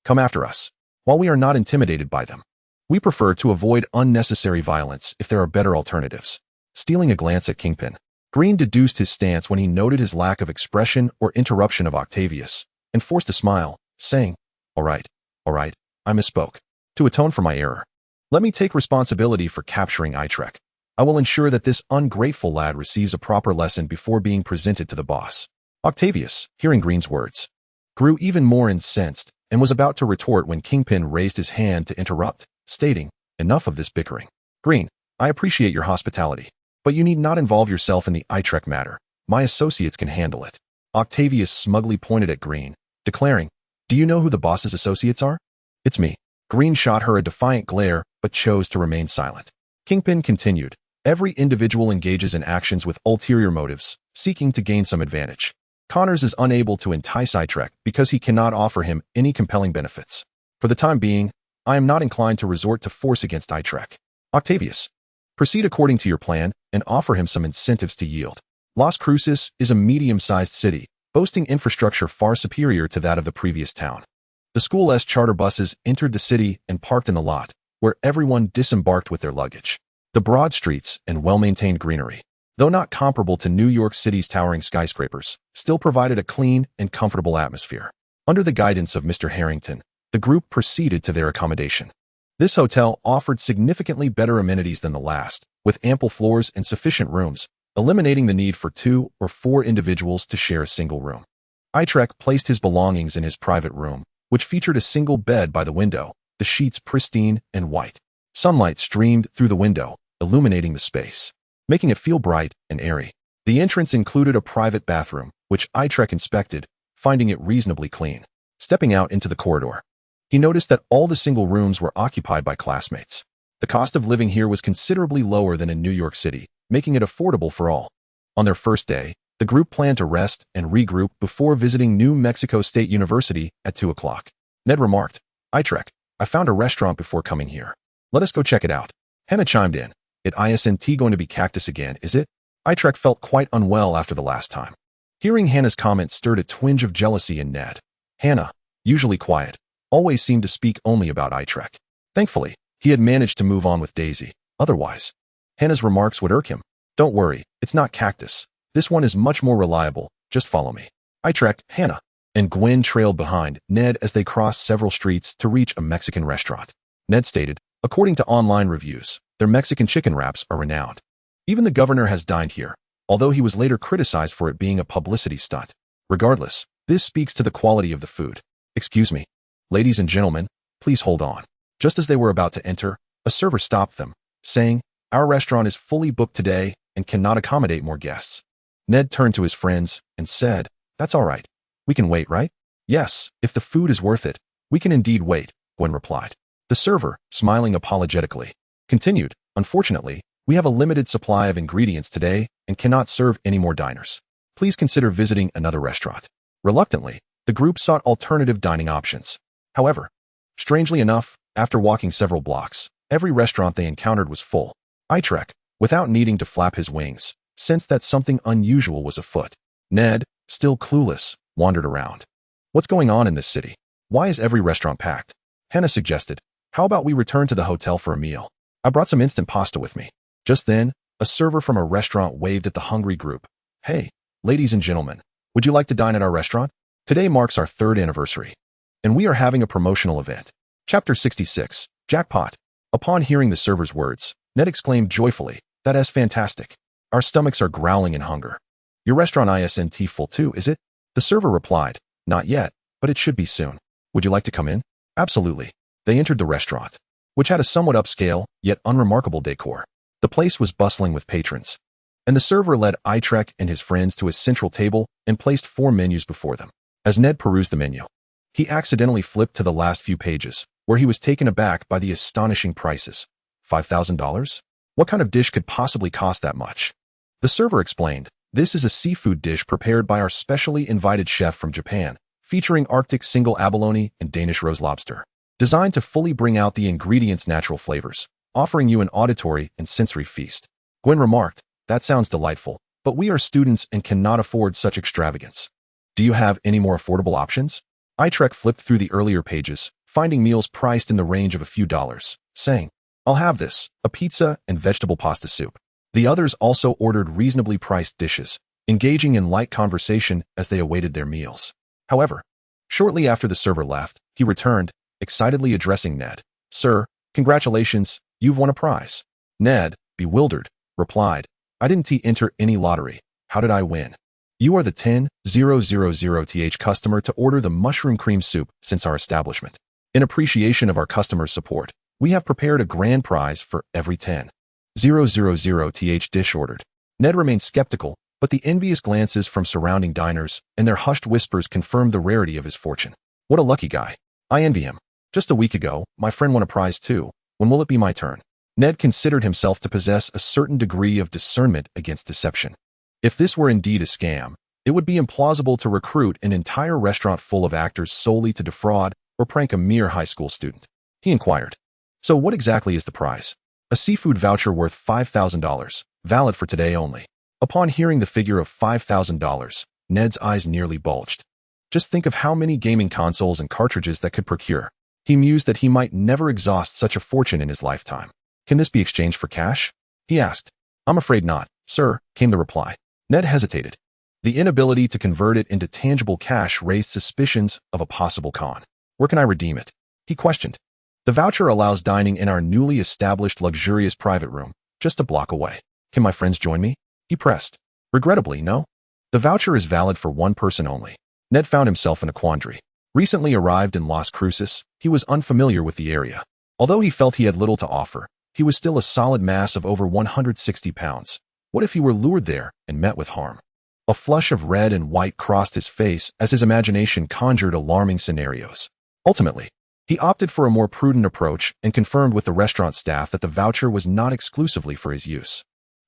Speaker 1: come after us? While we are not intimidated by them, we prefer to avoid unnecessary violence if there are better alternatives." Stealing a glance at Kingpin, Green deduced his stance when he noted his lack of expression or interruption of Octavius, and forced a smile, saying, all right, I misspoke. To atone for my error, let me take responsibility for capturing Itrek. I will ensure that this ungrateful lad receives a proper lesson before being presented to the boss." Octavius, hearing Green's words, grew even more incensed and was about to retort when Kingpin raised his hand to interrupt, stating, "Enough of this bickering. Green, I appreciate your hospitality, but you need not involve yourself in the Itrek matter. My associates can handle it." Octavius smugly pointed at Green, declaring, "Do you know who the boss's associates are?" "It's me." Green shot her a defiant glare, but chose to remain silent. Kingpin continued, "Every individual engages in actions with ulterior motives, seeking to gain some advantage. Connors is unable to entice Itrek because he cannot offer him any compelling benefits. For the time being, I am not inclined to resort to force against Itrek. Octavius, proceed according to your plan and offer him some incentives to yield." Las Cruces is a medium-sized city, boasting infrastructure far superior to that of the previous town. The school's charter buses entered the city and parked in the lot, where everyone disembarked with their luggage. The broad streets and well-maintained greenery, though not comparable to New York City's towering skyscrapers, still provided a clean and comfortable atmosphere. Under the guidance of Mr. Harrington, the group proceeded to their accommodation. This hotel offered significantly better amenities than the last, with ample floors and sufficient rooms, eliminating the need for 2 or 4 individuals to share a single room. Itrek placed his belongings in his private room, which featured a single bed by the window, the sheets pristine and white. Sunlight streamed through the window, illuminating the space, making it feel bright and airy. The entrance included a private bathroom, which Itrek inspected, finding it reasonably clean. Stepping out into the corridor, he noticed that all the single rooms were occupied by classmates. The cost of living here was considerably lower than in New York City, making it affordable for all. On their first day, the group planned to rest and regroup before visiting New Mexico State University at 2 o'clock. Ned remarked, "Itrek, I found a restaurant before coming here. Let us go check it out." Hannah chimed in, "It isn't going to be cactus again, is it?" Itrek felt quite unwell after the last time. Hearing Hannah's comment stirred a twinge of jealousy in Ned. Hannah, usually quiet, always seemed to speak only about Itrek. Thankfully, he had managed to move on with Daisy. Otherwise, Hannah's remarks would irk him. "Don't worry, it's not cactus. This one is much more reliable. Just follow me." Itrek, Hannah, and Gwen trailed behind Ned as they crossed several streets to reach a Mexican restaurant. Ned stated, according to online reviews, their Mexican chicken wraps are renowned. Even the governor has dined here, although he was later criticized for it being a publicity stunt. Regardless, this speaks to the quality of the food. "Excuse me. Ladies and gentlemen, please hold on." Just as they were about to enter, a server stopped them, saying, "Our restaurant is fully booked today, and cannot accommodate more guests. Ned turned to his friends and said, "That's all right. We can wait, right?" "Yes, if the food is worth it, we can indeed wait," Gwen replied. The server, smiling apologetically, continued, "Unfortunately, we have a limited supply of ingredients today and cannot serve any more diners. Please consider visiting another restaurant." Reluctantly, the group sought alternative dining options. However, strangely enough, after walking several blocks, every restaurant they encountered was full. Itrek, without needing to flap his wings, sensed that something unusual was afoot. Ned, still clueless, wandered around. "What's going on in this city? Why is every restaurant packed?" Hannah suggested, "How about we return to the hotel for a meal? I brought some instant pasta with me." Just then, a server from a restaurant waved at the hungry group. "Hey, ladies and gentlemen, would you like to dine at our restaurant? Today marks our 3rd anniversary, and we are having a promotional event." Chapter 66, Jackpot. Upon hearing the server's words, Ned exclaimed joyfully, "That is fantastic. Our stomachs are growling in hunger. Your restaurant isn't full too, is it?" The server replied, "Not yet, but it should be soon. Would you like to come in?" "Absolutely." They entered the restaurant, which had a somewhat upscale, yet unremarkable decor. The place was bustling with patrons, and the server led Itrek and his friends to a central table and placed 4 menus before them. As Ned perused the menu, he accidentally flipped to the last few pages, where he was taken aback by the astonishing prices. $5,000? What kind of dish could possibly cost that much? The server explained, "This is a seafood dish prepared by our specially invited chef from Japan, featuring Arctic single abalone and Danish rose lobster, designed to fully bring out the ingredients' natural flavors, offering you an auditory and sensory feast." Gwen remarked, "That sounds delightful, but we are students and cannot afford such extravagance. Do you have any more affordable options?" Itrek flipped through the earlier pages, finding meals priced in the range of a few dollars, saying, "I'll have this, a pizza and vegetable pasta soup." The others also ordered reasonably priced dishes, engaging in light conversation as they awaited their meals. However, shortly after the server left, he returned, excitedly addressing Ned. "Sir, congratulations, you've won a prize." Ned, bewildered, replied, "I didn't enter any lottery. How did I win?" "You are the 10,000th customer to order the mushroom cream soup since our establishment. In appreciation of our customers' support, we have prepared a grand prize for every 10,000th dish ordered." Ned remained skeptical, but the envious glances from surrounding diners and their hushed whispers confirmed the rarity of his fortune. "What a lucky guy. I envy him. Just a week ago, my friend won a prize too. When will it be my turn?" Ned considered himself to possess a certain degree of discernment against deception. If this were indeed a scam, it would be implausible to recruit an entire restaurant full of actors solely to defraud or prank a mere high school student. He inquired, "So what exactly is the prize?" "A seafood voucher worth $5,000, valid for today only." Upon hearing the figure of $5,000, Ned's eyes nearly bulged. Just think of how many gaming consoles and cartridges that could procure. He mused that he might never exhaust such a fortune in his lifetime. "Can this be exchanged for cash?" he asked. "I'm afraid not, sir," came the reply. Ned hesitated. The inability to convert it into tangible cash raised suspicions of a possible con. "Where can I redeem it?" he questioned. "The voucher allows dining in our newly established luxurious private room, just a block away. Can my friends join me?" he pressed. "Regrettably, no. The voucher is valid for one person only." Ned found himself in a quandary. Recently arrived in Las Cruces, he was unfamiliar with the area. Although he felt he had little to offer, he was still a solid mass of over 160 pounds. What if he were lured there and met with harm? A flush of red and white crossed his face as his imagination conjured alarming scenarios. Ultimately, he opted for a more prudent approach and confirmed with the restaurant staff that the voucher was not exclusively for his use.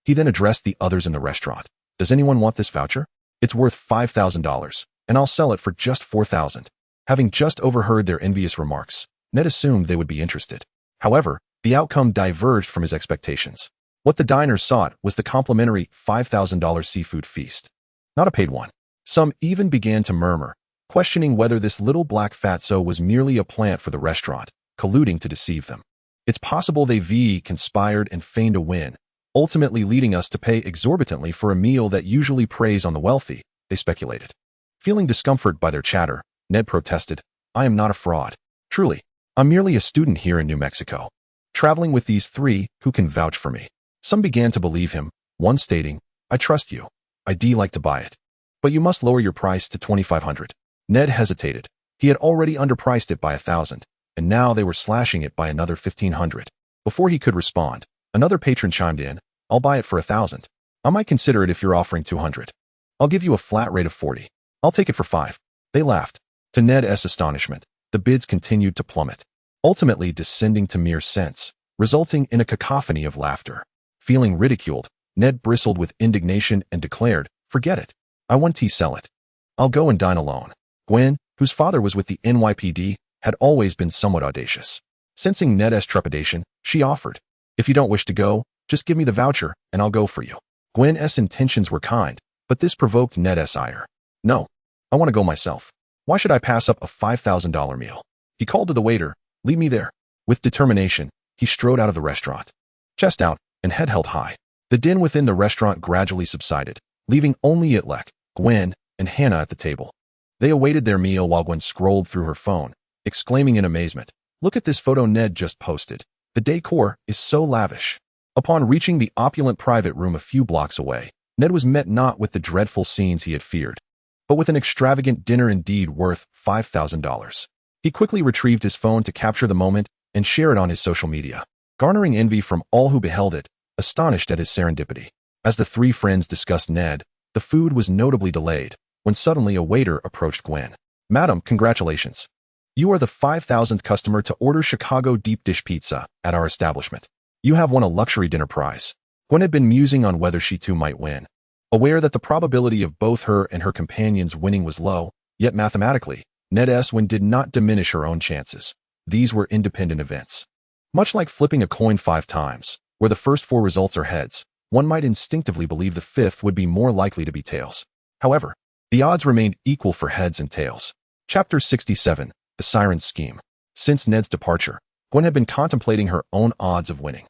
Speaker 1: He then addressed the others in the restaurant. "Does anyone want this voucher? It's worth $5,000, and I'll sell it for just $4,000. Having just overheard their envious remarks, Ned assumed they would be interested. However, the outcome diverged from his expectations. What the diners sought was the complimentary $5,000 seafood feast, not a paid one. Some even began to murmur, questioning whether this little black fatso was merely a plant for the restaurant, colluding to deceive them. It's possible they conspired and feigned a win, ultimately leading us to pay exorbitantly for a meal that usually preys on the wealthy, they speculated. Feeling discomfort by their chatter, Ned protested, "I am not a fraud. Truly, I'm merely a student here in New Mexico, traveling with these 3 who can vouch for me." Some began to believe him, one stating, "I trust you. I'd like to buy it. But you must lower your price to $2,500. Ned hesitated. He had already underpriced it by $1,000, and now they were slashing it by another $1,500. Before he could respond, another patron chimed in, "I'll buy it for $1,000. I might consider it if you're offering 200. I'll give you a flat rate of 40. I'll take it for 5. They laughed. To Ned's astonishment, the bids continued to plummet, ultimately descending to mere cents, resulting in a cacophony of laughter. Feeling ridiculed, Ned bristled with indignation and declared, "Forget it. I want to sell it. I'll go and dine alone." Gwen, whose father was with the NYPD, had always been somewhat audacious. Sensing Ned's trepidation, she offered, "If you don't wish to go, just give me the voucher and I'll go for you." Gwen's intentions were kind, but this provoked Ned's ire. "No, I want to go myself. Why should I pass up a $5,000 meal?" He called to the waiter, "Leave me there." With determination, he strode out of the restaurant, chest out and head held high. The din within the restaurant gradually subsided, leaving only Itrek, Gwen, and Hannah at the table. They awaited their meal while Gwen scrolled through her phone, exclaiming in amazement, "Look at this photo Ned just posted. The decor is so lavish." Upon reaching the opulent private room a few blocks away, Ned was met not with the dreadful scenes he had feared, but with an extravagant dinner indeed worth $5,000. He quickly retrieved his phone to capture the moment and share it on his social media, garnering envy from all who beheld it, astonished at his serendipity. As the three friends discussed Ned, the food was notably delayed, when suddenly a waiter approached Gwen. "Madam, congratulations. You are the 5,000th customer to order Chicago deep dish pizza at our establishment. You have won a luxury dinner prize." Gwen had been musing on whether she too might win. Aware that the probability of both her and her companions winning was low, yet mathematically, Ned's win did not diminish her own chances. These were independent events. Much like flipping a coin 5 times, where the first 4 results are heads, one might instinctively believe the 5th would be more likely to be tails. However, the odds remained equal for heads and tails. Chapter 67, The Siren's Scheme. Since Ned's departure, Gwen had been contemplating her own odds of winning.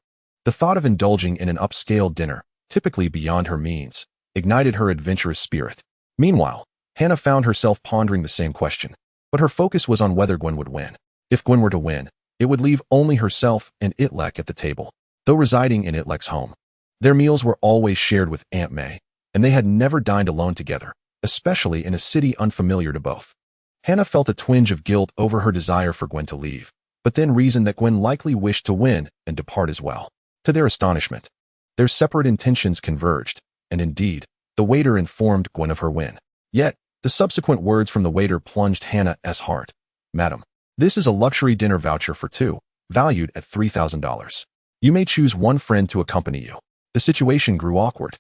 Speaker 1: The thought of indulging in an upscale dinner, typically beyond her means, ignited her adventurous spirit. Meanwhile, Hannah found herself pondering the same question, but her focus was on whether Gwen would win. If Gwen were to win, it would leave only herself and Itrek at the table, though residing in Itrek's home. Their meals were always shared with Aunt May, and they had never dined alone together, especially in a city unfamiliar to both. Hannah felt a twinge of guilt over her desire for Gwen to leave, but then reasoned that Gwen likely wished to win and depart as well. To their astonishment, their separate intentions converged, and indeed, the waiter informed Gwen of her win. Yet, the subsequent words from the waiter plunged Hannah's heart. "Madam, this is a luxury dinner voucher for 2, valued at $3,000. You may choose one friend to accompany you." The situation grew awkward.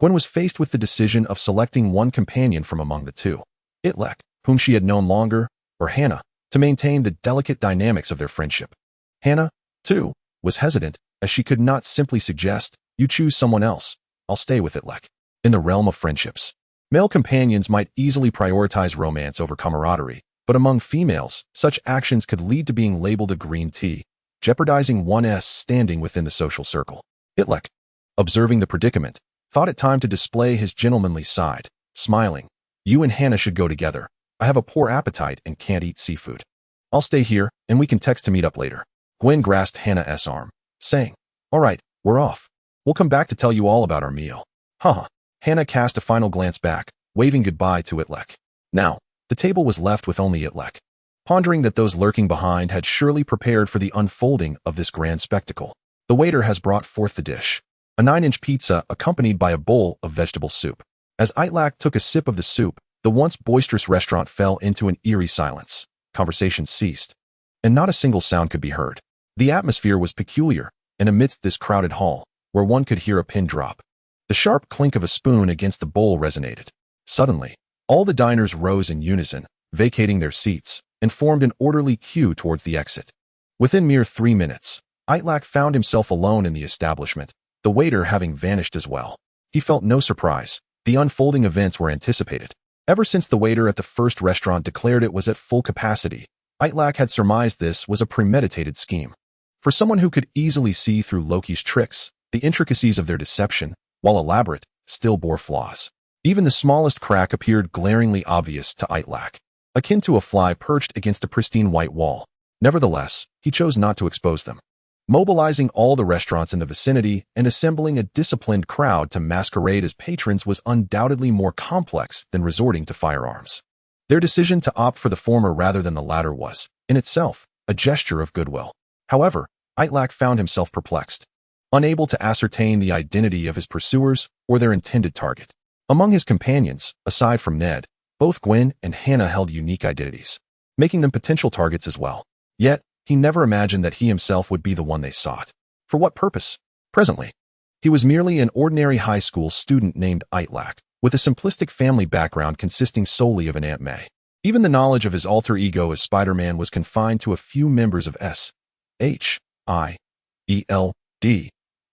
Speaker 1: Gwen was faced with the decision of selecting one companion from among the two, Itrek, whom she had known longer, or Hannah, to maintain the delicate dynamics of their friendship. Hannah, too, was hesitant, as she could not simply suggest, "You choose someone else, I'll stay with Itrek." In the realm of friendships, male companions might easily prioritize romance over camaraderie, but among females, such actions could lead to being labeled a green tea, jeopardizing one's standing within the social circle. Itrek, observing the predicament, thought it time to display his gentlemanly side, smiling. "You and Hannah should go together. I have a poor appetite and can't eat seafood. I'll stay here, and we can text to meet up later." Gwen grasped Hannah's arm, saying, "All right, we're off. We'll come back to tell you all about our meal." Haha. Hannah cast a final glance back, waving goodbye to Itrek. Now, the table was left with only Itrek, pondering that those lurking behind had surely prepared for the unfolding of this grand spectacle. The waiter has brought forth the dish, a 9-inch pizza accompanied by a bowl of vegetable soup. As Itrek took a sip of the soup, the once boisterous restaurant fell into an eerie silence. Conversation ceased, and not a single sound could be heard. The atmosphere was peculiar, and amidst this crowded hall, where one could hear a pin drop, the sharp clink of a spoon against the bowl resonated. Suddenly, all the diners rose in unison, vacating their seats, and formed an orderly queue towards the exit. Within mere 3 minutes, Itrek found himself alone in the establishment, the waiter having vanished as well. He felt no surprise. The unfolding events were anticipated. Ever since the waiter at the first restaurant declared it was at full capacity, Itrek had surmised this was a premeditated scheme. For someone who could easily see through Loki's tricks, the intricacies of their deception, while elaborate, still bore flaws. Even the smallest crack appeared glaringly obvious to Itrek, akin to a fly perched against a pristine white wall. Nevertheless, he chose not to expose them. Mobilizing all the restaurants in the vicinity and assembling a disciplined crowd to masquerade as patrons was undoubtedly more complex than resorting to firearms. Their decision to opt for the former rather than the latter was, in itself, a gesture of goodwill. However, Itrek found himself perplexed. unable to ascertain the identity of his pursuers or their intended target. Among his companions, aside from Ned, both Gwen and Hannah held unique identities, making them potential targets as well. Yet, he never imagined that he himself would be the one they sought. For what purpose? Presently, he was merely an ordinary high school student named Itrek, with a simplistic family background consisting solely of an Aunt May. Even the knowledge of his alter ego as Spider-Man was confined to a few members of S.H.I.E.L.D.,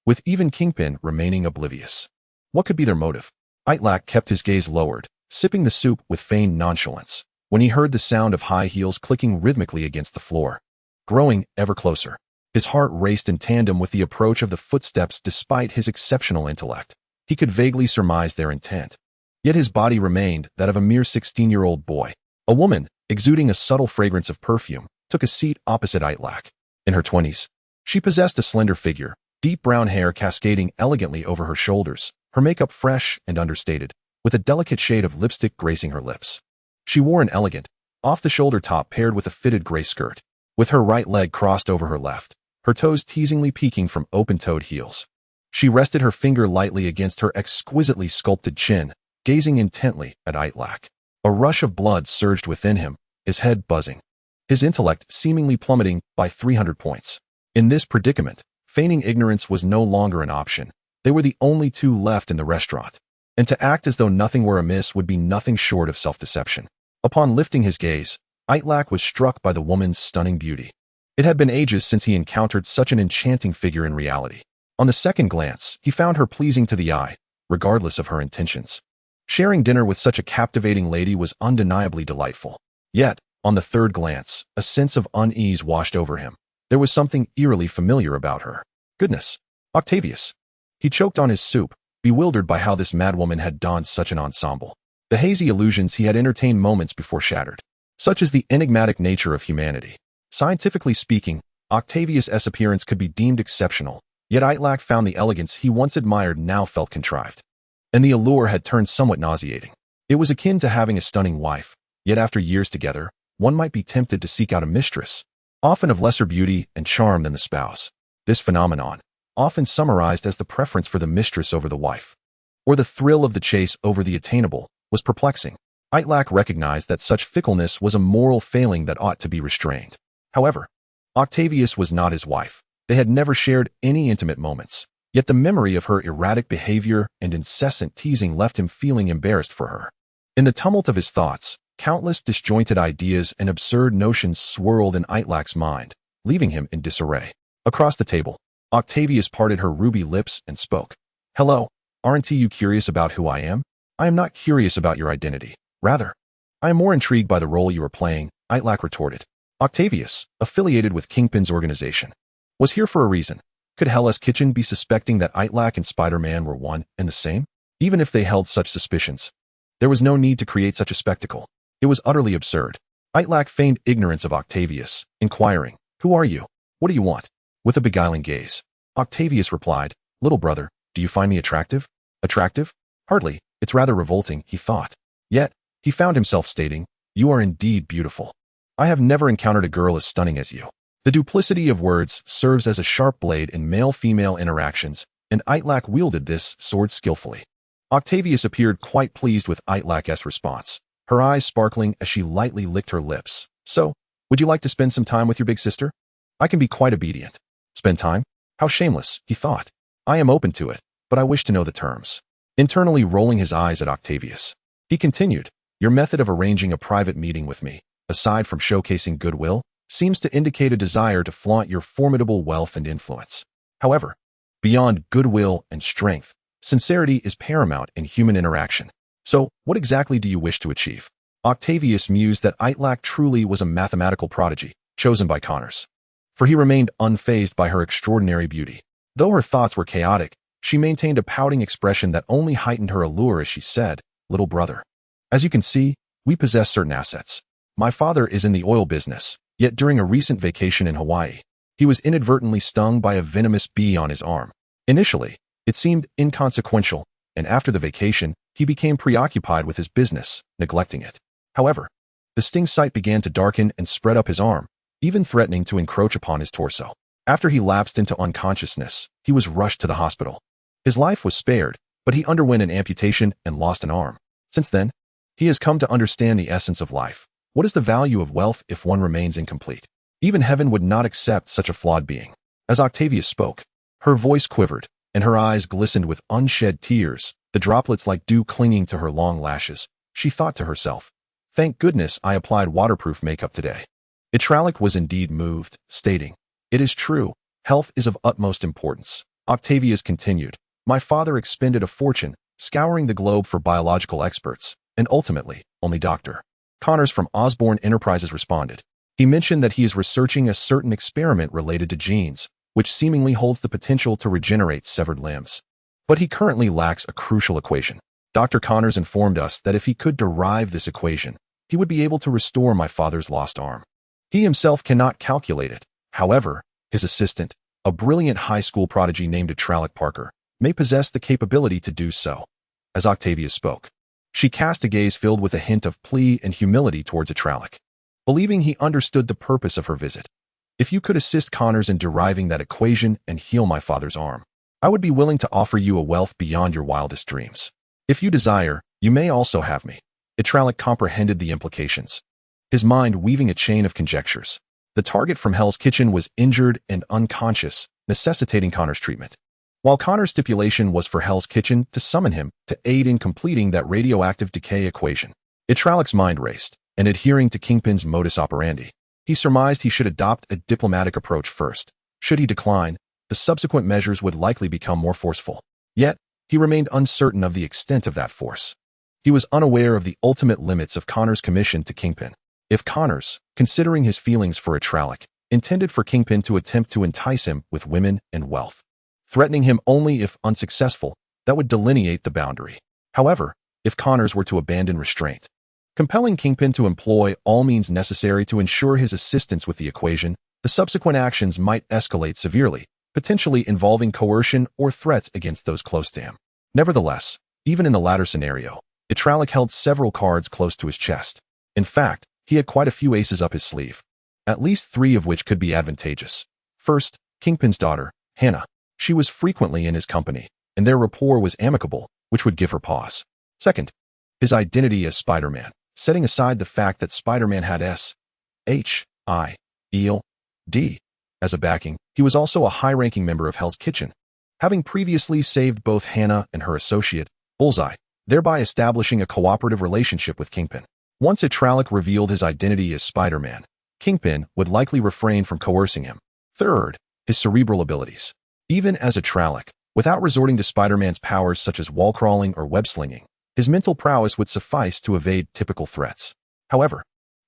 Speaker 1: with even Kingpin remaining oblivious. What could be their motive? Itrek kept his gaze lowered, sipping the soup with feigned nonchalance, when he heard the sound of high heels clicking rhythmically against the floor. Growing ever closer, his heart raced in tandem with the approach of the footsteps despite his exceptional intellect. He could vaguely surmise their intent. Yet his body remained that of a mere 16-year-old boy. A woman, exuding a subtle fragrance of perfume, took a seat opposite Itrek. In her 20s, she possessed a slender figure, deep brown hair cascading elegantly over her shoulders, her makeup fresh and understated, with a delicate shade of lipstick gracing her lips. She wore an elegant, off-the-shoulder top paired with a fitted gray skirt, with her right leg crossed over her left, her toes teasingly peeking from open-toed heels. She rested her finger lightly against her exquisitely sculpted chin, gazing intently at Itrek. A rush of blood surged within him, his head buzzing, his intellect seemingly plummeting by 300 points. In this predicament, feigning ignorance was no longer an option. They were the only two left in the restaurant, and to act as though nothing were amiss would be nothing short of self-deception. Upon lifting his gaze, Itrek was struck by the woman's stunning beauty. It had been ages since he encountered such an enchanting figure in reality. On the second glance, he found her pleasing to the eye, regardless of her intentions. Sharing dinner with such a captivating lady was undeniably delightful. Yet, on the third glance, a sense of unease washed over him. There was something eerily familiar about her. Goodness, Octavius. He choked on his soup, bewildered by how this madwoman had donned such an ensemble. The hazy illusions he had entertained moments before shattered. Such is the enigmatic nature of humanity. Scientifically speaking, Octavius' appearance could be deemed exceptional, yet Itrek found the elegance he once admired now felt contrived. And the allure had turned somewhat nauseating. It was akin to having a stunning wife, yet after years together, one might be tempted to seek out a mistress, often of lesser beauty and charm than the spouse. This phenomenon, often summarized as the preference for the mistress over the wife, or the thrill of the chase over the attainable, was perplexing. Itrek recognized that such fickleness was a moral failing that ought to be restrained. However, Octavius was not his wife. They had never shared any intimate moments, yet the memory of her erratic behavior and incessant teasing left him feeling embarrassed for her. In the tumult of his thoughts, countless disjointed ideas and absurd notions swirled in Itrek's mind, leaving him in disarray. Across the table, Octavius parted her ruby lips and spoke. "Hello, aren't you curious about who I am? I am not curious about your identity. Rather, I am more intrigued by the role you are playing," Itrek retorted. Octavius, affiliated with Kingpin's organization, was here for a reason. Could Hell's Kitchen be suspecting that Itrek and Spider-Man were one and the same? Even if they held such suspicions, there was no need to create such a spectacle. It was utterly absurd. Itrek feigned ignorance of Octavius, inquiring, "Who are you? What do you want?" With a beguiling gaze, Octavius replied, "Little brother, do you find me attractive?" Attractive? Hardly. It's rather revolting, he thought. Yet, he found himself stating, "You are indeed beautiful. I have never encountered a girl as stunning as you." The duplicity of words serves as a sharp blade in male-female interactions, and Itrek wielded this sword skillfully. Octavius appeared quite pleased with Itrek's response, her eyes sparkling as she lightly licked her lips. "So, would you like to spend some time with your big sister? I can be quite obedient." Spend time? How shameless, he thought. "I am open to it, but I wish to know the terms." Internally rolling his eyes at Octavius, he continued, "Your method of arranging a private meeting with me, aside from showcasing goodwill, seems to indicate a desire to flaunt your formidable wealth and influence. However, beyond goodwill and strength, sincerity is paramount in human interaction. So, what exactly do you wish to achieve?" Octavius mused that Itrek truly was a mathematical prodigy, chosen by Connors. For he remained unfazed by her extraordinary beauty. Though her thoughts were chaotic, she maintained a pouting expression that only heightened her allure as she said, "Little brother, as you can see, we possess certain assets. My father is in the oil business, yet during a recent vacation in Hawaii, he was inadvertently stung by a venomous bee on his arm. Initially, it seemed inconsequential, and after the vacation, he became preoccupied with his business, neglecting it. However, the sting site began to darken and spread up his arm, even threatening to encroach upon his torso. After he lapsed into unconsciousness, he was rushed to the hospital. His life was spared, but he underwent an amputation and lost an arm. Since then, he has come to understand the essence of life. What is the value of wealth if one remains incomplete? Even heaven would not accept such a flawed being. As Octavia spoke, her voice quivered, and her eyes glistened with unshed tears, the droplets like dew clinging to her long lashes. She thought to herself, "Thank goodness I applied waterproof makeup today." Itrek was indeed moved, stating, "It is true, health is of utmost importance." Octavia's continued, "My father expended a fortune, scouring the globe for biological experts, and ultimately, only Dr. Connors from Osborne Enterprises responded. He mentioned that he is researching a certain experiment related to genes, which seemingly holds the potential to regenerate severed limbs. But he currently lacks a crucial equation. Dr. Connors informed us that if he could derive this equation, he would be able to restore my father's lost arm. He himself cannot calculate it. However, his assistant, a brilliant high school prodigy named Itrek Parker, may possess the capability to do so." As Octavia spoke, she cast a gaze filled with a hint of plea and humility towards Itrek, believing he understood the purpose of her visit. "If you could assist Connors in deriving that equation and heal my father's arm, I would be willing to offer you a wealth beyond your wildest dreams. If you desire, you may also have me." Itrek comprehended the implications, his mind weaving a chain of conjectures. The target from Hell's Kitchen was injured and unconscious, necessitating Connors' treatment. While Connors' stipulation was for Hell's Kitchen to summon him to aid in completing that radioactive decay equation, Itrek's mind raced, and adhering to Kingpin's modus operandi, he surmised he should adopt a diplomatic approach first. Should he decline, the subsequent measures would likely become more forceful. Yet, he remained uncertain of the extent of that force. He was unaware of the ultimate limits of Connors' commission to Kingpin. If Connors, considering his feelings for Itrek, intended for Kingpin to attempt to entice him with women and wealth, threatening him only if unsuccessful, that would delineate the boundary. However, if Connors were to abandon restraint, compelling Kingpin to employ all means necessary to ensure his assistance with the equation, the subsequent actions might escalate severely, potentially involving coercion or threats against those close to him. Nevertheless, even in the latter scenario, Itrek held several cards close to his chest. In fact, he had quite a few aces up his sleeve, at least 3 of which could be advantageous. First, Kingpin's daughter, Hannah. She was frequently in his company, and their rapport was amicable, which would give her pause. Second, his identity as Spider-Man. Setting aside the fact that Spider-Man had S.H.I.E.L.D. as a backing, he was also a high-ranking member of Hell's Kitchen, having previously saved both Hannah and her associate, Bullseye, thereby establishing a cooperative relationship with Kingpin. Once Itrek revealed his identity as Spider-Man, Kingpin would likely refrain from coercing him. Third, his cerebral abilities. Even as Itrek, without resorting to Spider-Man's powers such as wall-crawling or web-slinging, his mental prowess would suffice to evade typical threats. However,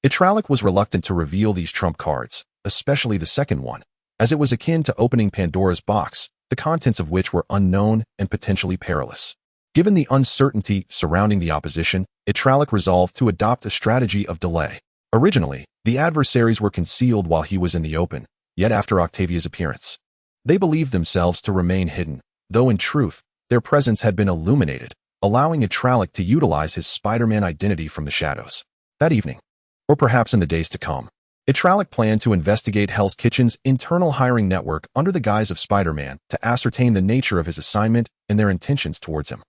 Speaker 1: Itrek was reluctant to reveal these trump cards, especially the second one, as it was akin to opening Pandora's box, the contents of which were unknown and potentially perilous. Given the uncertainty surrounding the opposition, Itrek resolved to adopt a strategy of delay. Originally, the adversaries were concealed while he was in the open, yet after Octavia's appearance, they believed themselves to remain hidden, though in truth, their presence had been illuminated, allowing Itrek to utilize his Spider-Man identity from the shadows. That evening, or perhaps in the days to come, Itrek planned to investigate Hell's Kitchen's internal hiring network under the guise of Spider-Man to ascertain the nature of his assignment and their intentions towards him.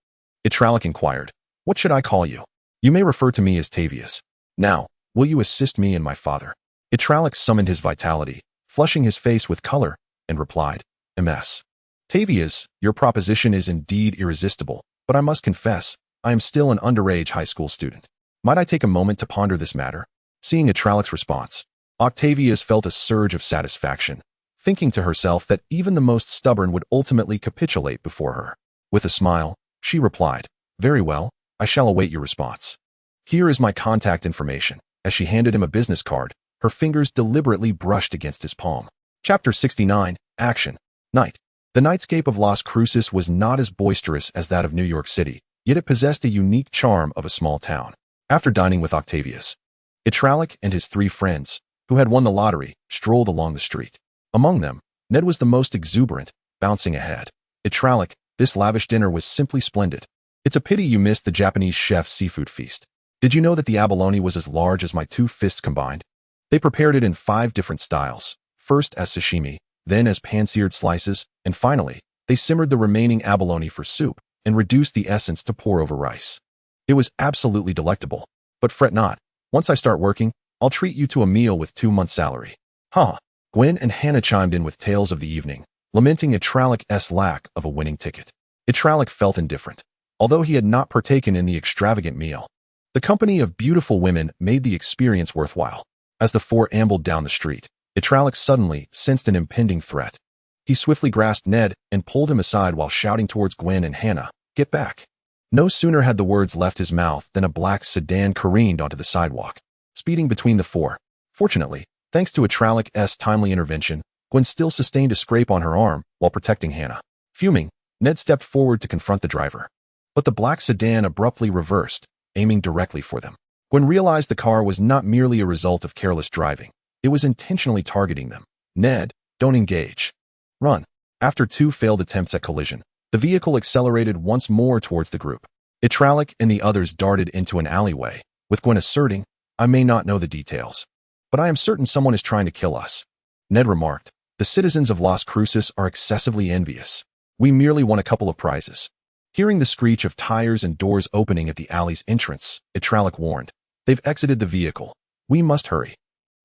Speaker 1: Itrek inquired, "What should I call you?" "You may refer to me as Tavius. Now, will you assist me and my father?" Itrek summoned his vitality, flushing his face with color, and replied, "MS. Tavius, your proposition is indeed irresistible, but I must confess, I am still an underage high school student. Might I take a moment to ponder this matter?" Seeing Itrek's response, Octavius felt a surge of satisfaction, thinking to herself that even the most stubborn would ultimately capitulate before her. With a smile, she replied, "Very well, I shall await your response. Here is my contact information." As she handed him a business card, her fingers deliberately brushed against his palm. Chapter 69, Action. Night. The nightscape of Las Cruces was not as boisterous as that of New York City, yet it possessed a unique charm of a small town. After dining with Octavius, Itrek and his 3 friends, who had won the lottery, strolled along the street. Among them, Ned was the most exuberant, bouncing ahead. "Itrek, this lavish dinner was simply splendid. It's a pity you missed the Japanese chef's seafood feast. Did you know that the abalone was as large as my 2 fists combined? They prepared it in 5 different styles, first as sashimi, then as pan-seared slices, and finally, they simmered the remaining abalone for soup and reduced the essence to pour over rice. It was absolutely delectable. But fret not. Once I start working, I'll treat you to a meal with 2 months' salary. Huh. Gwen and Hannah chimed in with tales of the evening, lamenting Itrek lack of a winning ticket. Itrek felt indifferent, although he had not partaken in the extravagant meal. The company of beautiful women made the experience worthwhile. As the four ambled down the street, Itrek suddenly sensed an impending threat. He swiftly grasped Ned and pulled him aside while shouting towards Gwen and Hannah, "Get back." No sooner had the words left his mouth than a black sedan careened onto the sidewalk, speeding between the four. Fortunately, thanks to Itrek's timely intervention, Gwen still sustained a scrape on her arm while protecting Hannah. Fuming, Ned stepped forward to confront the driver. But the black sedan abruptly reversed, aiming directly for them. Gwen realized the car was not merely a result of careless driving. It was intentionally targeting them. "Ned, don't engage. Run." After 2 failed attempts at collision, the vehicle accelerated once more towards the group. Itrek and the others darted into an alleyway, with Gwen asserting, "I may not know the details, but I am certain someone is trying to kill us." Ned remarked, "The citizens of Las Cruces are excessively envious. We merely won a couple of prizes." Hearing the screech of tires and doors opening at the alley's entrance, Itrek warned, "They've exited the vehicle. We must hurry."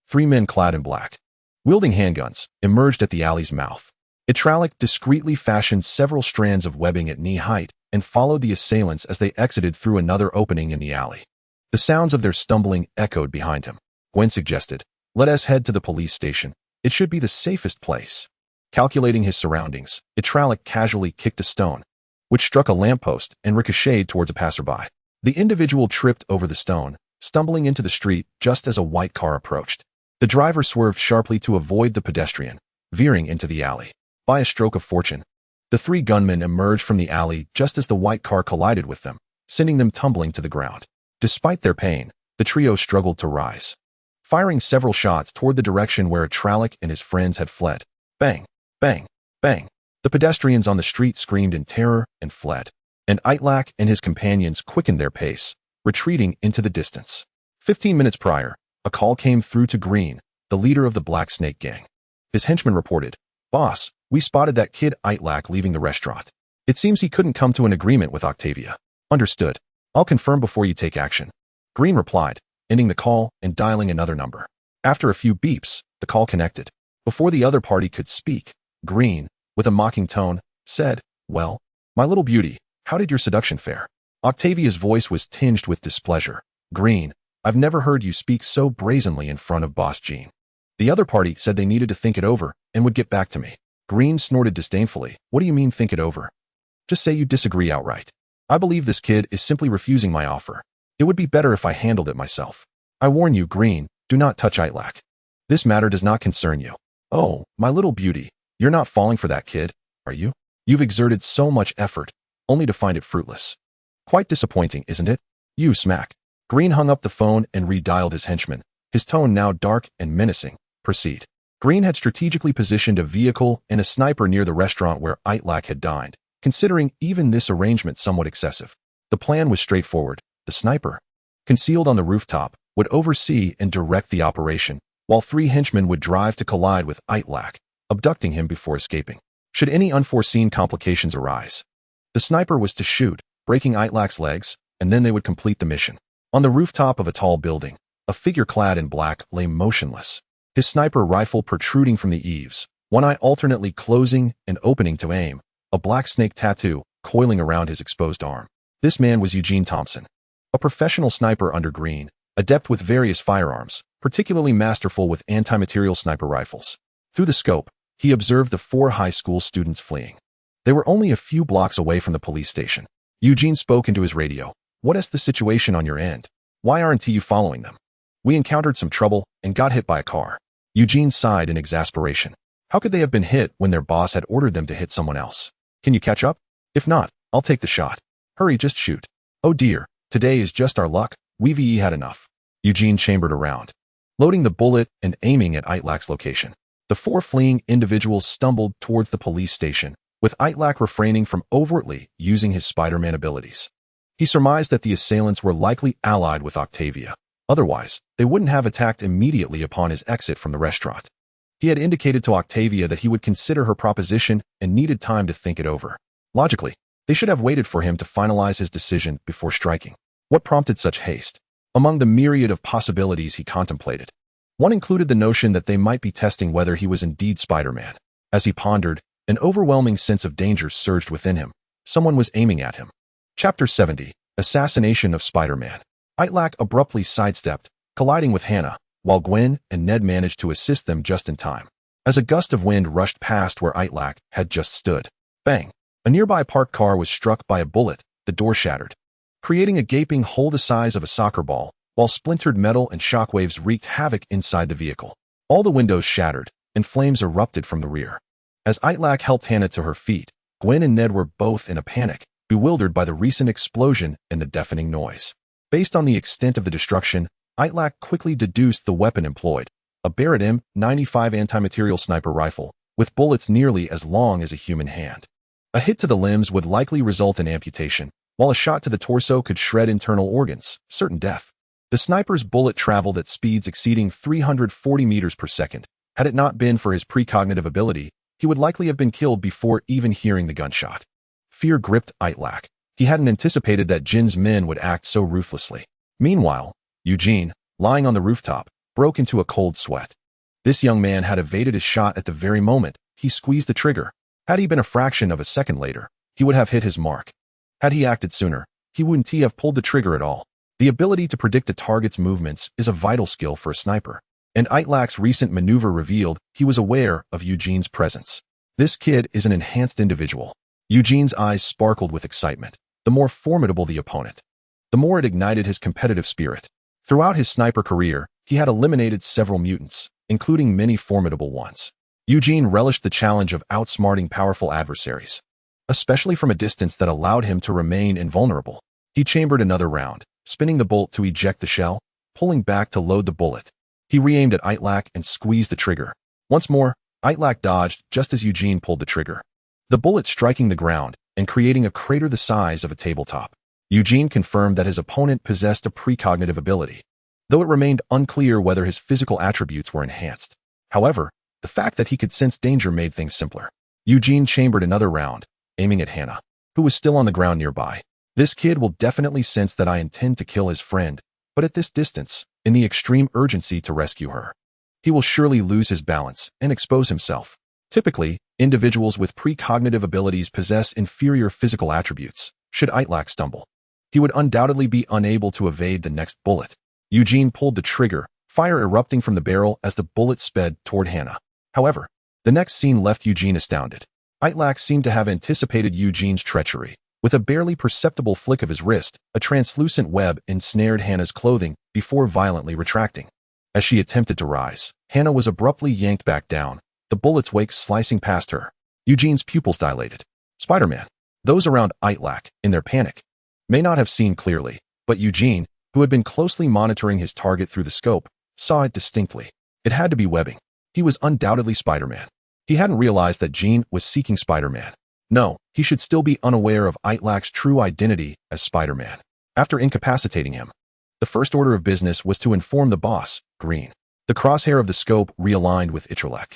Speaker 1: 3 men clad in black, wielding handguns, emerged at the alley's mouth. Itrek discreetly fashioned several strands of webbing at knee height and followed the assailants as they exited through another opening in the alley. The sounds of their stumbling echoed behind him. Gwen suggested, "Let us head to the police station. It should be the safest place." Calculating his surroundings, Itrek casually kicked a stone, which struck a lamppost and ricocheted towards a passerby. The individual tripped over the stone, stumbling into the street just as a white car approached. The driver swerved sharply to avoid the pedestrian, veering into the alley. By a stroke of fortune, the 3 gunmen emerged from the alley just as the white car collided with them, sending them tumbling to the ground. Despite their pain, the trio struggled to rise, firing several shots toward the direction where Itrek and his friends had fled. Bang, bang, bang. The pedestrians on the street screamed in terror and fled, and Itrek and his companions quickened their pace, retreating into the distance. 15 minutes prior, a call came through to Green, the leader of the Black Snake Gang. His henchman reported, "Boss, we spotted that kid Itrek leaving the restaurant. It seems he couldn't come to an agreement with Octavia." "Understood. I'll confirm before you take action," Green replied, ending the call and dialing another number. After a few beeps, the call connected. Before the other party could speak, Green, with a mocking tone, said, "Well, my little beauty, how did your seduction fare?" Octavia's voice was tinged with displeasure. "Green, I've never heard you speak so brazenly in front of Boss Jean. The other party said they needed to think it over and would get back to me." Green snorted disdainfully. "What do you mean think it over? Just say you disagree outright. I believe this kid is simply refusing my offer. It would be better if I handled it myself. I warn you, Green, do not touch Itrek. This matter does not concern you." "Oh, my little beauty, you're not falling for that kid, are you? You've exerted so much effort, only to find it fruitless. Quite disappointing, isn't it? You smack." Green hung up the phone and redialed his henchman, his tone now dark and menacing. "Proceed." Green had strategically positioned a vehicle and a sniper near the restaurant where Itrek had dined, considering even this arrangement somewhat excessive. The plan was straightforward. The sniper, concealed on the rooftop, would oversee and direct the operation, while 3 henchmen would drive to collide with Itrek, abducting him before escaping. Should any unforeseen complications arise, the sniper was to shoot, breaking Itrek's legs, and then they would complete the mission. On the rooftop of a tall building, a figure clad in black lay motionless, his sniper rifle protruding from the eaves, one eye alternately closing and opening to aim, a black snake tattoo coiling around his exposed arm. This man was Eugene Thompson, a professional sniper under Green, adept with various firearms, particularly masterful with anti-material sniper rifles. Through the scope, he observed the 4 high school students fleeing. They were only a few blocks away from the police station. Eugene spoke into his radio. "What is the situation on your end? Why aren't you following them? We encountered some trouble and got hit by a car." Eugene sighed in exasperation. How could they have been hit when their boss had ordered them to hit someone else? "Can you catch up? If not, I'll take the shot." "Hurry, just shoot." "Oh dear, today is just our luck. We've had enough." Eugene chambered around, loading the bullet and aiming at Itrek's location. The 4 fleeing individuals stumbled towards the police station, with Itrek refraining from overtly using his Spider-Man abilities. He surmised that the assailants were likely allied with Octavia. Otherwise, they wouldn't have attacked immediately upon his exit from the restaurant. He had indicated to Octavia that he would consider her proposition and needed time to think it over. Logically, they should have waited for him to finalize his decision before striking. What prompted such haste? Among the myriad of possibilities he contemplated, one included the notion that they might be testing whether he was indeed Spider-Man. As he pondered, an overwhelming sense of danger surged within him. Someone was aiming at him. Chapter 70. Assassination of Spider-Man. Itrek abruptly sidestepped, colliding with Hannah, while Gwen and Ned managed to assist them just in time. As a gust of wind rushed past where Itrek had just stood. Bang! A nearby parked car was struck by a bullet, the door shattered, creating a gaping hole the size of a soccer ball, while splintered metal and shockwaves wreaked havoc inside the vehicle. All the windows shattered, and flames erupted from the rear. As Itrek helped Hannah to her feet, Gwen and Ned were both in a panic, bewildered by the recent explosion and the deafening noise. Based on the extent of the destruction, Itrek quickly deduced the weapon employed, a Barrett M95 anti-material sniper rifle, with bullets nearly as long as a human hand. A hit to the limbs would likely result in amputation, while a shot to the torso could shred internal organs, certain death. The sniper's bullet traveled at speeds exceeding 340 meters per second. Had it not been for his precognitive ability, he would likely have been killed before even hearing the gunshot. Fear gripped Itrek. He hadn't anticipated that Jin's men would act so ruthlessly. Meanwhile, Eugene, lying on the rooftop, broke into a cold sweat. This young man had evaded his shot at the very moment he squeezed the trigger. Had he been a fraction of a second later, he would have hit his mark. Had he acted sooner, he wouldn't have pulled the trigger at all. The ability to predict a target's movements is a vital skill for a sniper, and Itrek's recent maneuver revealed he was aware of Eugene's presence. This kid is an enhanced individual. Eugene's eyes sparkled with excitement. The more formidable the opponent, the more it ignited his competitive spirit. Throughout his sniper career, he had eliminated several mutants, including many formidable ones. Eugene relished the challenge of outsmarting powerful adversaries, especially from a distance that allowed him to remain invulnerable. He chambered another round, spinning the bolt to eject the shell, pulling back to load the bullet. He re-aimed at Itrek and squeezed the trigger. Once more, Itrek dodged just as Eugene pulled the trigger, the bullet striking the ground and creating a crater the size of a tabletop. Eugene confirmed that his opponent possessed a precognitive ability, though it remained unclear whether his physical attributes were enhanced. However, the fact that he could sense danger made things simpler. Eugene chambered another round, aiming at Hannah, who was still on the ground nearby. This kid will definitely sense that I intend to kill his friend, but at this distance, in the extreme urgency to rescue her, he will surely lose his balance and expose himself. Typically, individuals with precognitive abilities possess inferior physical attributes. Should Itrek stumble, he would undoubtedly be unable to evade the next bullet. Eugene pulled the trigger, fire erupting from the barrel as the bullet sped toward Hannah. However, the next scene left Eugene astounded. Itrek seemed to have anticipated Eugene's treachery. With a barely perceptible flick of his wrist, a translucent web ensnared Hannah's clothing before violently retracting. As she attempted to rise, Hannah was abruptly yanked back down, the bullet's wake slicing past her. Eugene's pupils dilated. Spider-Man. Those around Itrek, in their panic, may not have seen clearly, but Eugene, who had been closely monitoring his target through the scope, saw it distinctly. It had to be webbing. He was undoubtedly Spider-Man. He hadn't realized that Jean was seeking Spider-Man. No, he should still be unaware of Itrek's true identity as Spider-Man. After incapacitating him, the first order of business was to inform the boss, Green. The crosshair of the scope realigned with Itrek,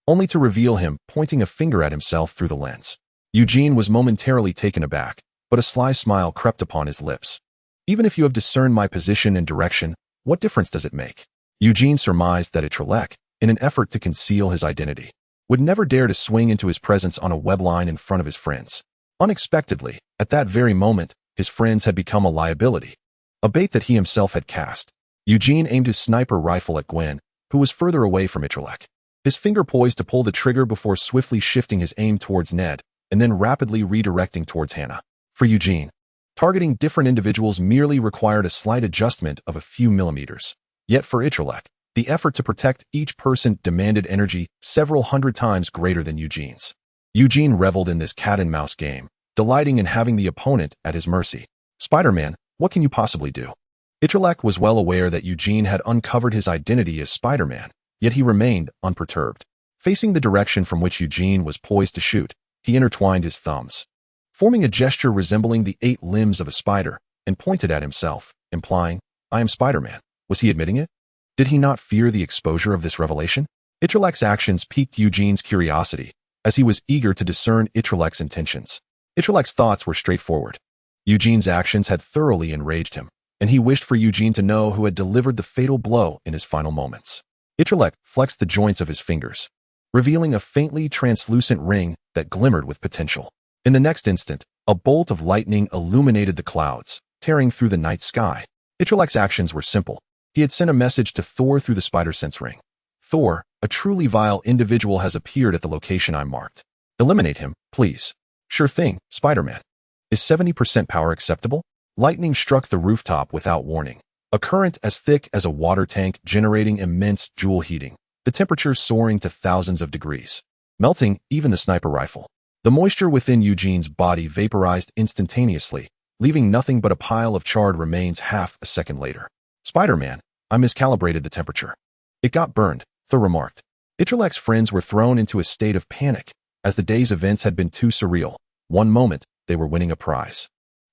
Speaker 1: only to reveal him pointing a finger at himself through the lens. Eugene was momentarily taken aback, but a sly smile crept upon his lips. Even if you have discerned my position and direction, what difference does it make? Eugene surmised that Itrek, in an effort to conceal his identity, would never dare to swing into his presence on a web line in front of his friends. Unexpectedly, at that very moment, his friends had become a liability, a bait that he himself had cast. Eugene aimed his sniper rifle at Gwen, who was further away from Itrek. His finger poised to pull the trigger before swiftly shifting his aim towards Ned, and then rapidly redirecting towards Hannah. For Eugene, targeting different individuals merely required a slight adjustment of a few millimeters. Yet for Itrek, the effort to protect each person demanded energy several hundred times greater than Eugene's. Eugene reveled in this cat-and-mouse game, delighting in having the opponent at his mercy. Spider-Man, what can you possibly do? Itrek was well aware that Eugene had uncovered his identity as Spider-Man, yet he remained unperturbed. Facing the direction from which Eugene was poised to shoot, he intertwined his thumbs, forming a gesture resembling the 8 limbs of a spider, and pointed at himself, implying, I am Spider-Man. Was he admitting it? Did he not fear the exposure of this revelation? Itrelek's actions piqued Eugene's curiosity, as he was eager to discern Itrelek's intentions. Itrelek's thoughts were straightforward. Eugene's actions had thoroughly enraged him, and he wished for Eugene to know who had delivered the fatal blow in his final moments. Itrek flexed the joints of his fingers, revealing a faintly translucent ring that glimmered with potential. In the next instant, a bolt of lightning illuminated the clouds, tearing through the night sky. Itrelek's actions were simple. He had sent a message to Thor through the spider sense ring. Thor, a truly vile individual has appeared at the location I marked. Eliminate him, please. Sure thing, Spider-Man. Is 70% power acceptable? Lightning struck the rooftop without warning. A current as thick as a water tank generating immense joule heating, the temperature soaring to thousands of degrees, melting even the sniper rifle. The moisture within Eugene's body vaporized instantaneously, leaving nothing but a pile of charred remains half a second later. Spider-Man, I miscalibrated the temperature. It got burned, Thor remarked. Itrelek's friends were thrown into a state of panic, as the day's events had been too surreal. One moment, they were winning a prize.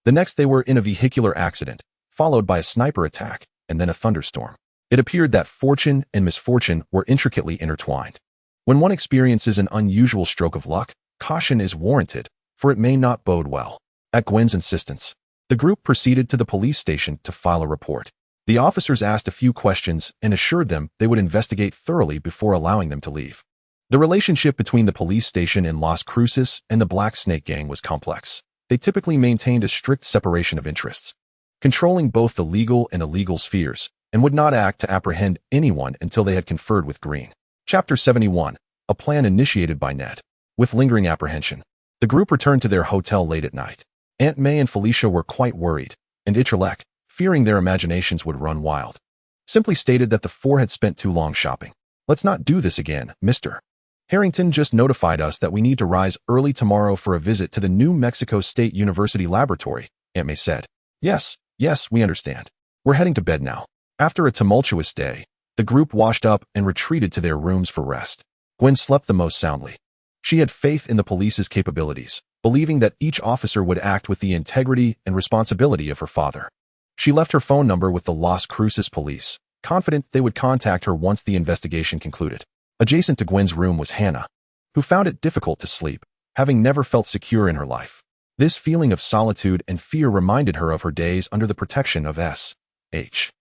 Speaker 1: The next they were in a vehicular accident, followed by a sniper attack, and then a thunderstorm. It appeared that fortune and misfortune were intricately intertwined. When one experiences an unusual stroke of luck, caution is warranted, for it may not bode well. At Gwen's insistence, the group proceeded to the police station to file a report. The officers asked a few questions and assured them they would investigate thoroughly before allowing them to leave. The relationship between the police station in Las Cruces and the Black Snake Gang was complex. They typically maintained a strict separation of interests, controlling both the legal and illegal spheres, and would not act to apprehend anyone until they had conferred with Green. Chapter 71, a plan initiated by Ned. With lingering apprehension, the group returned to their hotel late at night. Aunt May and Felicia were quite worried, and Itrek, fearing their imaginations would run wild, simply stated that the four had spent too long shopping. Let's not do this again, Mr. Harrington just notified us that we need to rise early tomorrow for a visit to the New Mexico State University laboratory, Aunt May said. Yes, we understand. We're heading to bed now. After a tumultuous day, the group washed up and retreated to their rooms for rest. Gwen slept the most soundly. She had faith in the police's capabilities, believing that each officer would act with the integrity and responsibility of her father. She left her phone number with the Las Cruces police, confident they would contact her once the investigation concluded. Adjacent to Gwen's room was Hannah, who found it difficult to sleep, having never felt secure in her life. This feeling of solitude and fear reminded her of her days under the protection of S.H.I.E.L.D,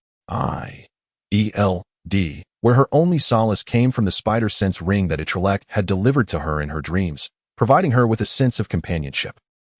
Speaker 1: where her only solace came from the spider sense ring that Itrek had delivered to her in her dreams, providing her with a sense of companionship.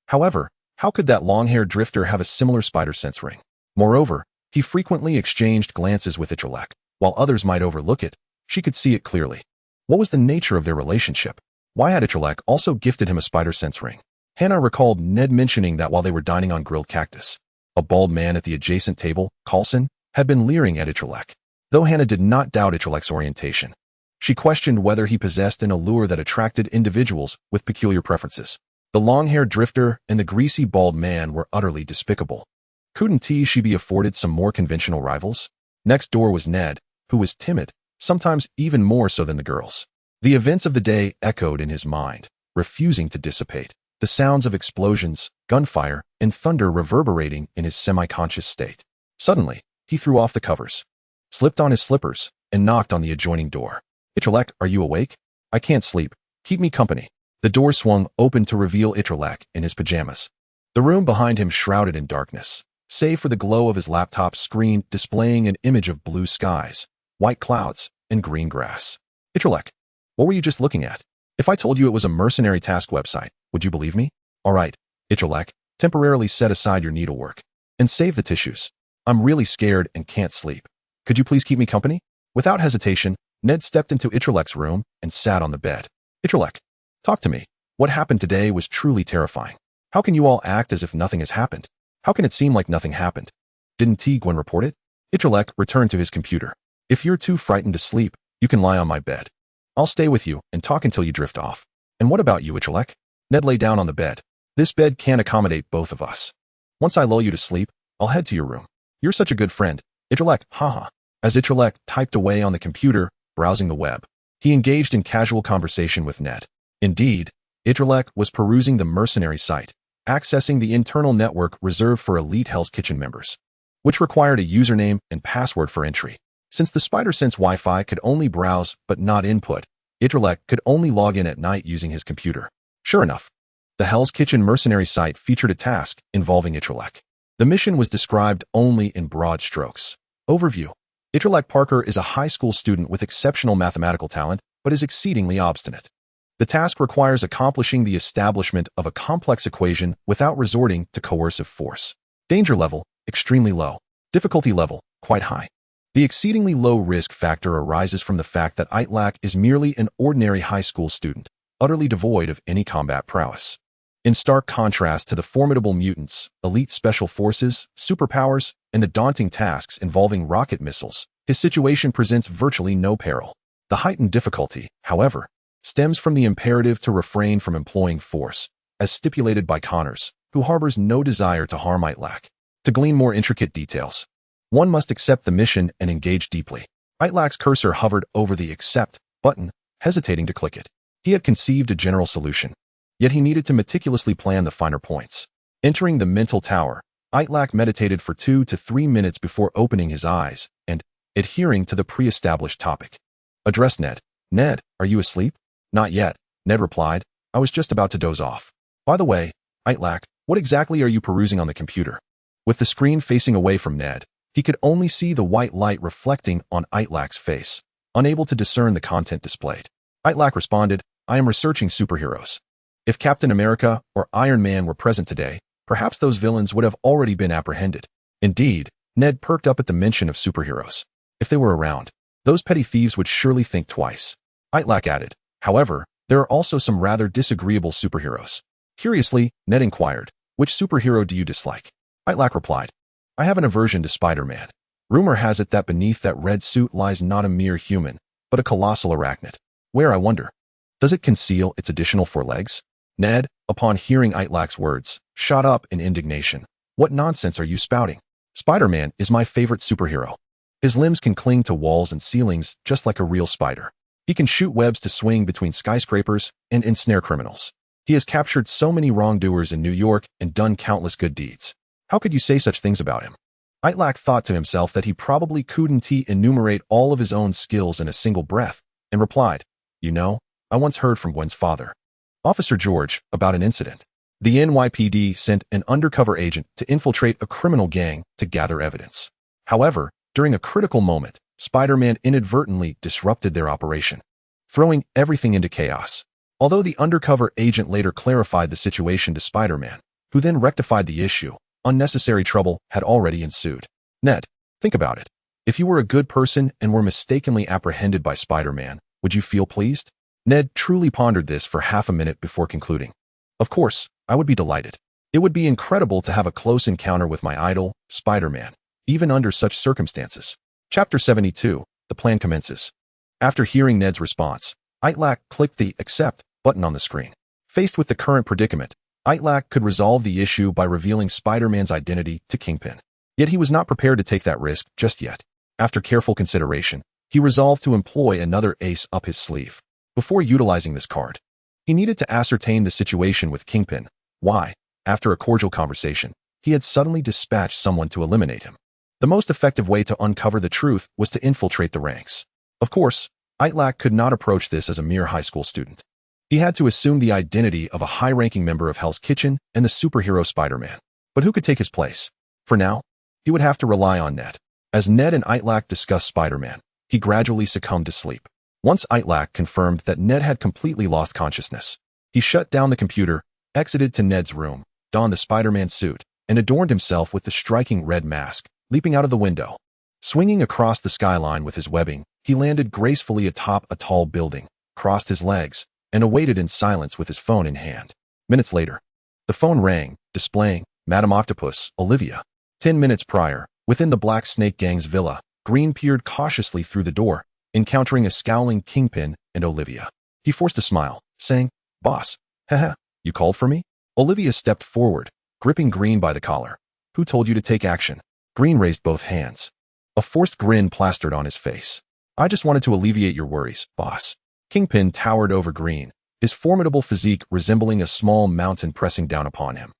Speaker 1: However, how could that long-haired drifter have a similar spider sense ring? Moreover, he frequently exchanged glances with Itrek. While others might overlook it, she could see it clearly. What was the nature of their relationship? Why had Itrek also gifted him a spider sense ring? Hannah recalled Ned mentioning that while they were dining on grilled cactus, a bald man at the adjacent table, Carlson, had been leering at Itrek. Though Hannah did not doubt Itrelek's orientation, she questioned whether he possessed an allure that attracted individuals with peculiar preferences. The long-haired drifter and the greasy bald man were utterly despicable. Couldn't she be afforded some more conventional rivals? Next door was Ned, who was timid, sometimes even more so than the girls. The events of the day echoed in his mind, refusing to dissipate, the sounds of explosions, gunfire, and thunder reverberating in his semi-conscious state. Suddenly, he threw off the covers, slipped on his slippers, and knocked on the adjoining door. Itrek, are you awake? I can't sleep. Keep me company. The door swung open to reveal Itrek in his pajamas. The room behind him shrouded in darkness, save for the glow of his laptop screen displaying an image of blue skies, white clouds, and green grass. Itrek, what were you just looking at? If I told you it was a mercenary task website, would you believe me? All right, Itrek, temporarily set aside your needlework and save the tissues. I'm really scared and can't sleep. Could you please keep me company? Without hesitation, Ned stepped into Itrelek's room and sat on the bed. Itrek, talk to me. What happened today was truly terrifying. How can you all act as if nothing has happened? How can it seem like nothing happened? Didn't Gwen report it? Itrek returned to his computer. If you're too frightened to sleep, you can lie on my bed. I'll stay with you and talk until you drift off. And what about you, Itrek? Ned lay down on the bed. This bed can't accommodate both of us. Once I lull you to sleep, I'll head to your room. You're such a good friend. Itrek, haha. As Itrek typed away on the computer, browsing the web, he engaged in casual conversation with Ned. Indeed, Itrek was perusing the mercenary site, accessing the internal network reserved for elite Hell's Kitchen members, which required a username and password for entry. Since the spider-sense Wi-Fi could only browse but not input, Itrek could only log in at night using his computer. Sure enough, the Hell's Kitchen mercenary site featured a task involving Itrek. The mission was described only in broad strokes. Overview. Itrek Parker is a high school student with exceptional mathematical talent, but is exceedingly obstinate. The task requires accomplishing the establishment of a complex equation without resorting to coercive force. Danger level, extremely low. Difficulty level, quite high. The exceedingly low risk factor arises from the fact that Itrek is merely an ordinary high school student, utterly devoid of any combat prowess. In stark contrast to the formidable mutants, elite special forces, superpowers, and the daunting tasks involving rocket missiles, his situation presents virtually no peril. The heightened difficulty, however, stems from the imperative to refrain from employing force, as stipulated by Connors, who harbors no desire to harm Itrek. To glean more intricate details, one must accept the mission and engage deeply. Itrek's cursor hovered over the Accept button, hesitating to click it. He had conceived a general solution, yet he needed to meticulously plan the finer points. Entering the mental tower, Itrek meditated for 2 to 3 minutes before opening his eyes and adhering to the pre-established topic. Address Ned. Ned, are you asleep? Not yet, Ned replied. I was just about to doze off. By the way, Itrek, what exactly are you perusing on the computer? With the screen facing away from Ned, he could only see the white light reflecting on Itrek's face, unable to discern the content displayed. Itrek responded, I am researching superheroes. If Captain America or Iron Man were present today, perhaps those villains would have already been apprehended. Indeed, Ned perked up at the mention of superheroes. If they were around, those petty thieves would surely think twice. Itrek added, however, there are also some rather disagreeable superheroes. Curiously, Ned inquired, which superhero do you dislike? Itrek replied, I have an aversion to Spider-Man. Rumor has it that beneath that red suit lies not a mere human, but a colossal arachnid. Where, I wonder? Does it conceal its additional 4 legs? Ned, upon hearing Itrek's words, shot up in indignation. What nonsense are you spouting? Spider-Man is my favorite superhero. His limbs can cling to walls and ceilings just like a real spider. He can shoot webs to swing between skyscrapers and ensnare criminals. He has captured so many wrongdoers in New York and done countless good deeds. How could you say such things about him? Itrek thought to himself that he probably couldn't enumerate all of his own skills in a single breath, and replied, You know, I once heard from Gwen's father, Officer George, about an incident. The NYPD sent an undercover agent to infiltrate a criminal gang to gather evidence. However, during a critical moment, Spider-Man inadvertently disrupted their operation, throwing everything into chaos. Although the undercover agent later clarified the situation to Spider-Man, who then rectified the issue, unnecessary trouble had already ensued. Ned, think about it. If you were a good person and were mistakenly apprehended by Spider-Man, would you feel pleased? Ned truly pondered this for half a minute before concluding. Of course, I would be delighted. It would be incredible to have a close encounter with my idol, Spider-Man, even under such circumstances. Chapter 72, the plan commences. After hearing Ned's response, Itrek clicked the Accept button on the screen. Faced with the current predicament, Itrek could resolve the issue by revealing Spider-Man's identity to Kingpin. Yet he was not prepared to take that risk just yet. After careful consideration, he resolved to employ another ace up his sleeve. Before utilizing this card, he needed to ascertain the situation with Kingpin. Why, after a cordial conversation, he had suddenly dispatched someone to eliminate him. The most effective way to uncover the truth was to infiltrate the ranks. Of course, Itrek could not approach this as a mere high school student. He had to assume the identity of a high-ranking member of Hell's Kitchen and the superhero Spider-Man. But who could take his place? For now, he would have to rely on Ned. As Ned and Itrek discussed Spider-Man, he gradually succumbed to sleep. Once Itrek confirmed that Ned had completely lost consciousness, he shut down the computer, exited to Ned's room, donned the Spider-Man suit, and adorned himself with the striking red mask, leaping out of the window. Swinging across the skyline with his webbing, he landed gracefully atop a tall building, crossed his legs, and awaited in silence with his phone in hand. Minutes later, the phone rang, displaying Madam Octopus, Olivia. 10 minutes prior, within the Black Snake Gang's villa, Green peered cautiously through the door, encountering a scowling Kingpin and Olivia. He forced a smile, saying, Boss, haha, you called for me? Olivia stepped forward, gripping Green by the collar. Who told you to take action? Green raised both hands. A forced grin plastered on his face. I just wanted to alleviate your worries, boss. Kingpin towered over Green, his formidable physique resembling a small mountain pressing down upon him.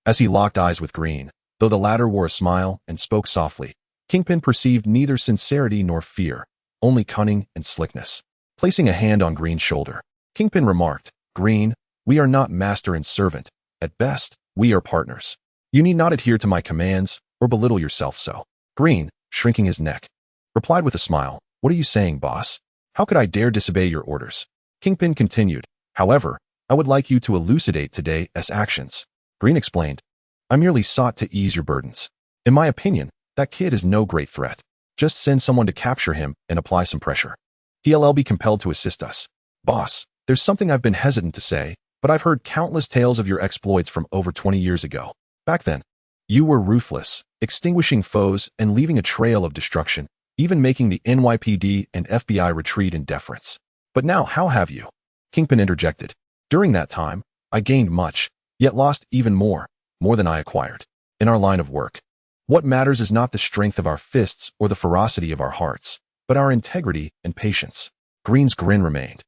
Speaker 1: As he locked eyes with Green, though the latter wore a smile and spoke softly, Kingpin perceived neither sincerity nor fear, only cunning and slickness. Placing a hand on Green's shoulder, Kingpin remarked, "Green, we are not master and servant. At best, we are partners. You need not adhere to my commands or belittle yourself so." Green, shrinking his neck, replied with a smile, "What are you saying, boss? How could I dare disobey your orders?" Kingpin continued, "However, I would like you to elucidate today's actions." Green explained, "I merely sought to ease your burdens. In my opinion, that kid is no great threat. Just send someone to capture him and apply some pressure. He'll be compelled to assist us." "Boss, there's something I've been hesitant to say, but I've heard countless tales of your exploits from over 20 years ago. Back then, you were ruthless, extinguishing foes and leaving a trail of destruction, even making the NYPD and FBI retreat in deference. But now, how have you?" Kingpin interjected, "During that time, I gained much, yet lost even more than I acquired. In our line of work, what matters is not the strength of our fists or the ferocity of our hearts, but our integrity and patience." Green's grin remained,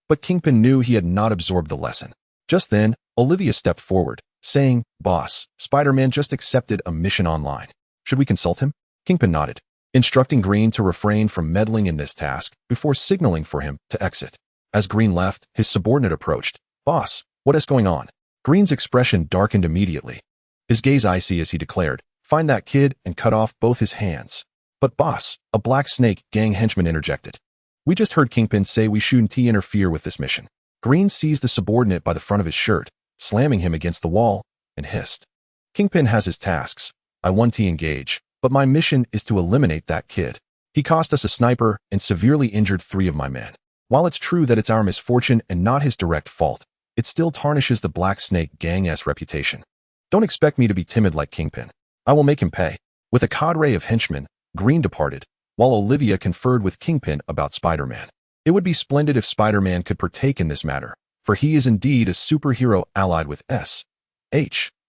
Speaker 1: but Kingpin knew he had not absorbed the lesson. Just then, Olivia stepped forward, saying, "Boss, Spider-Man just accepted a mission online. Should we consult him?" Kingpin nodded, instructing Green to refrain from meddling in this task before signaling for him to exit. As Green left, his subordinate approached. "Boss, what is going on?" Green's expression darkened immediately. His gaze icy as he declared, "Find that kid and cut off both his hands." "But boss," a Black Snake gang henchman interjected, "we just heard Kingpin say we shouldn't interfere with this mission." Green seized the subordinate by the front of his shirt, slamming him against the wall, and hissed, "Kingpin has his tasks. I want to engage, but my mission is to eliminate that kid. He cost us a sniper and severely injured 3 of my men. While it's true that it's our misfortune and not his direct fault, it still tarnishes the Black Snake gang's reputation. Don't expect me to be timid like Kingpin. I will make him pay." With a cadre of henchmen, Green departed, while Olivia conferred with Kingpin about Spider-Man. It would be splendid if Spider-Man could partake in this matter, for he is indeed a superhero allied with S.H.I.E.L.D,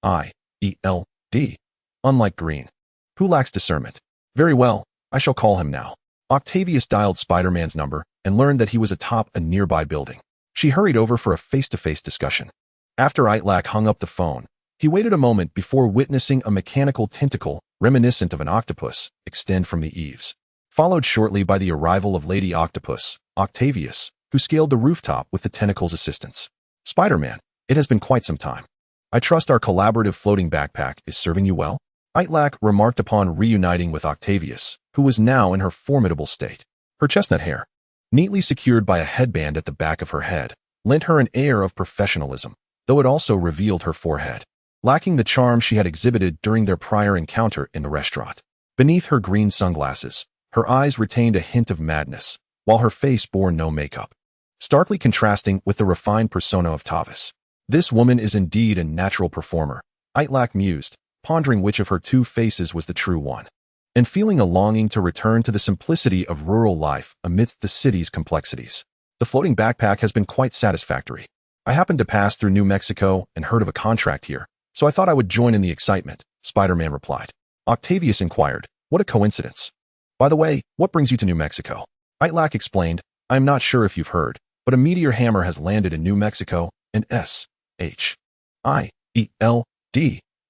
Speaker 1: unlike Green, who lacks discernment. "Very well, I shall call him now." Octavius dialed Spider-Man's number and learned that he was atop a nearby building. She hurried over for a face-to-face discussion. After Itrek hung up the phone, he waited a moment before witnessing a mechanical tentacle reminiscent of an octopus extend from the eaves, followed shortly by the arrival of Lady Octopus, Octavius, who scaled the rooftop with the tentacle's assistance. "Spider-Man, it has been quite some time. I trust our collaborative floating backpack is serving you well?" Itrek remarked upon reuniting with Octavius, who was now in her formidable state. Her chestnut hair, neatly secured by a headband at the back of her head, lent her an air of professionalism, though it also revealed her forehead, lacking the charm she had exhibited during their prior encounter in the restaurant. Beneath her green sunglasses, her eyes retained a hint of madness, while her face bore no makeup, starkly contrasting with the refined persona of Tavis. "This woman is indeed a natural performer," Itrek mused, pondering which of her 2 faces was the true one, and feeling a longing to return to the simplicity of rural life amidst the city's complexities. "The floating backpack has been quite satisfactory. I happened to pass through New Mexico and heard of a contract here, so I thought I would join in the excitement," Spider-Man replied. Octavius inquired, "What a coincidence. By the way, what brings you to New Mexico?" Itrek explained, "I am not sure if you've heard, but a meteor hammer has landed in New Mexico, and S.H.I.E.L.D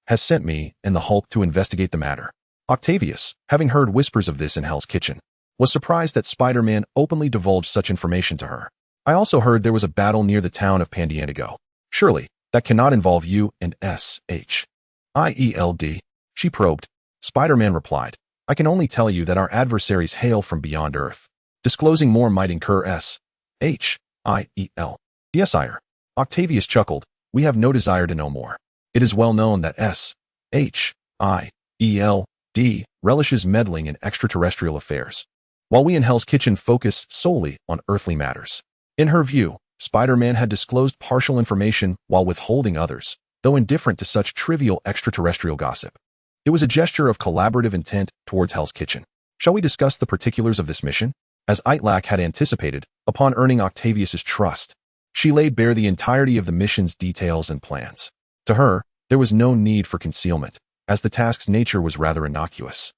Speaker 1: has sent me and the Hulk to investigate the matter." Octavius, having heard whispers of this in Hell's Kitchen, was surprised that Spider-Man openly divulged such information to her. "I also heard there was a battle near the town of Pandiantigo. Surely, that cannot involve you and S.H.I.E.L.D, she probed. Spider-Man replied, "I can only tell you that our adversaries hail from beyond Earth. Disclosing more might incur S.H.I.E.L. Sire." Octavius chuckled, "We have no desire to know more. It is well known that S.H.I.E.L.D relishes meddling in extraterrestrial affairs, while we in Hell's Kitchen focus solely on earthly matters." In her view, Spider-Man had disclosed partial information while withholding others, though indifferent to such trivial extraterrestrial gossip. It was a gesture of collaborative intent towards Hell's Kitchen. "Shall we discuss the particulars of this mission?" As Itrek had anticipated, upon earning Octavius's trust, she laid bare the entirety of the mission's details and plans. To her, there was no need for concealment, as the task's nature was rather innocuous,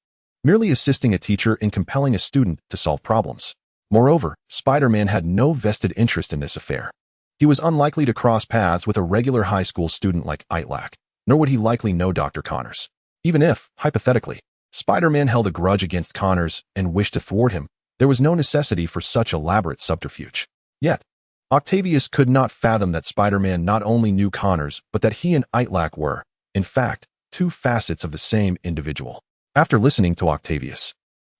Speaker 1: merely assisting a teacher in compelling a student to solve problems. Moreover, Spider-Man had no vested interest in this affair. He was unlikely to cross paths with a regular high school student like Itrek, nor would he likely know Dr. Connors. Even if, hypothetically, Spider-Man held a grudge against Connors and wished to thwart him. There was no necessity for such elaborate subterfuge. Yet, Octavius could not fathom that Spider-Man not only knew Connors, but that he and Itrek were, in fact, two facets of the same individual. After listening to Octavius,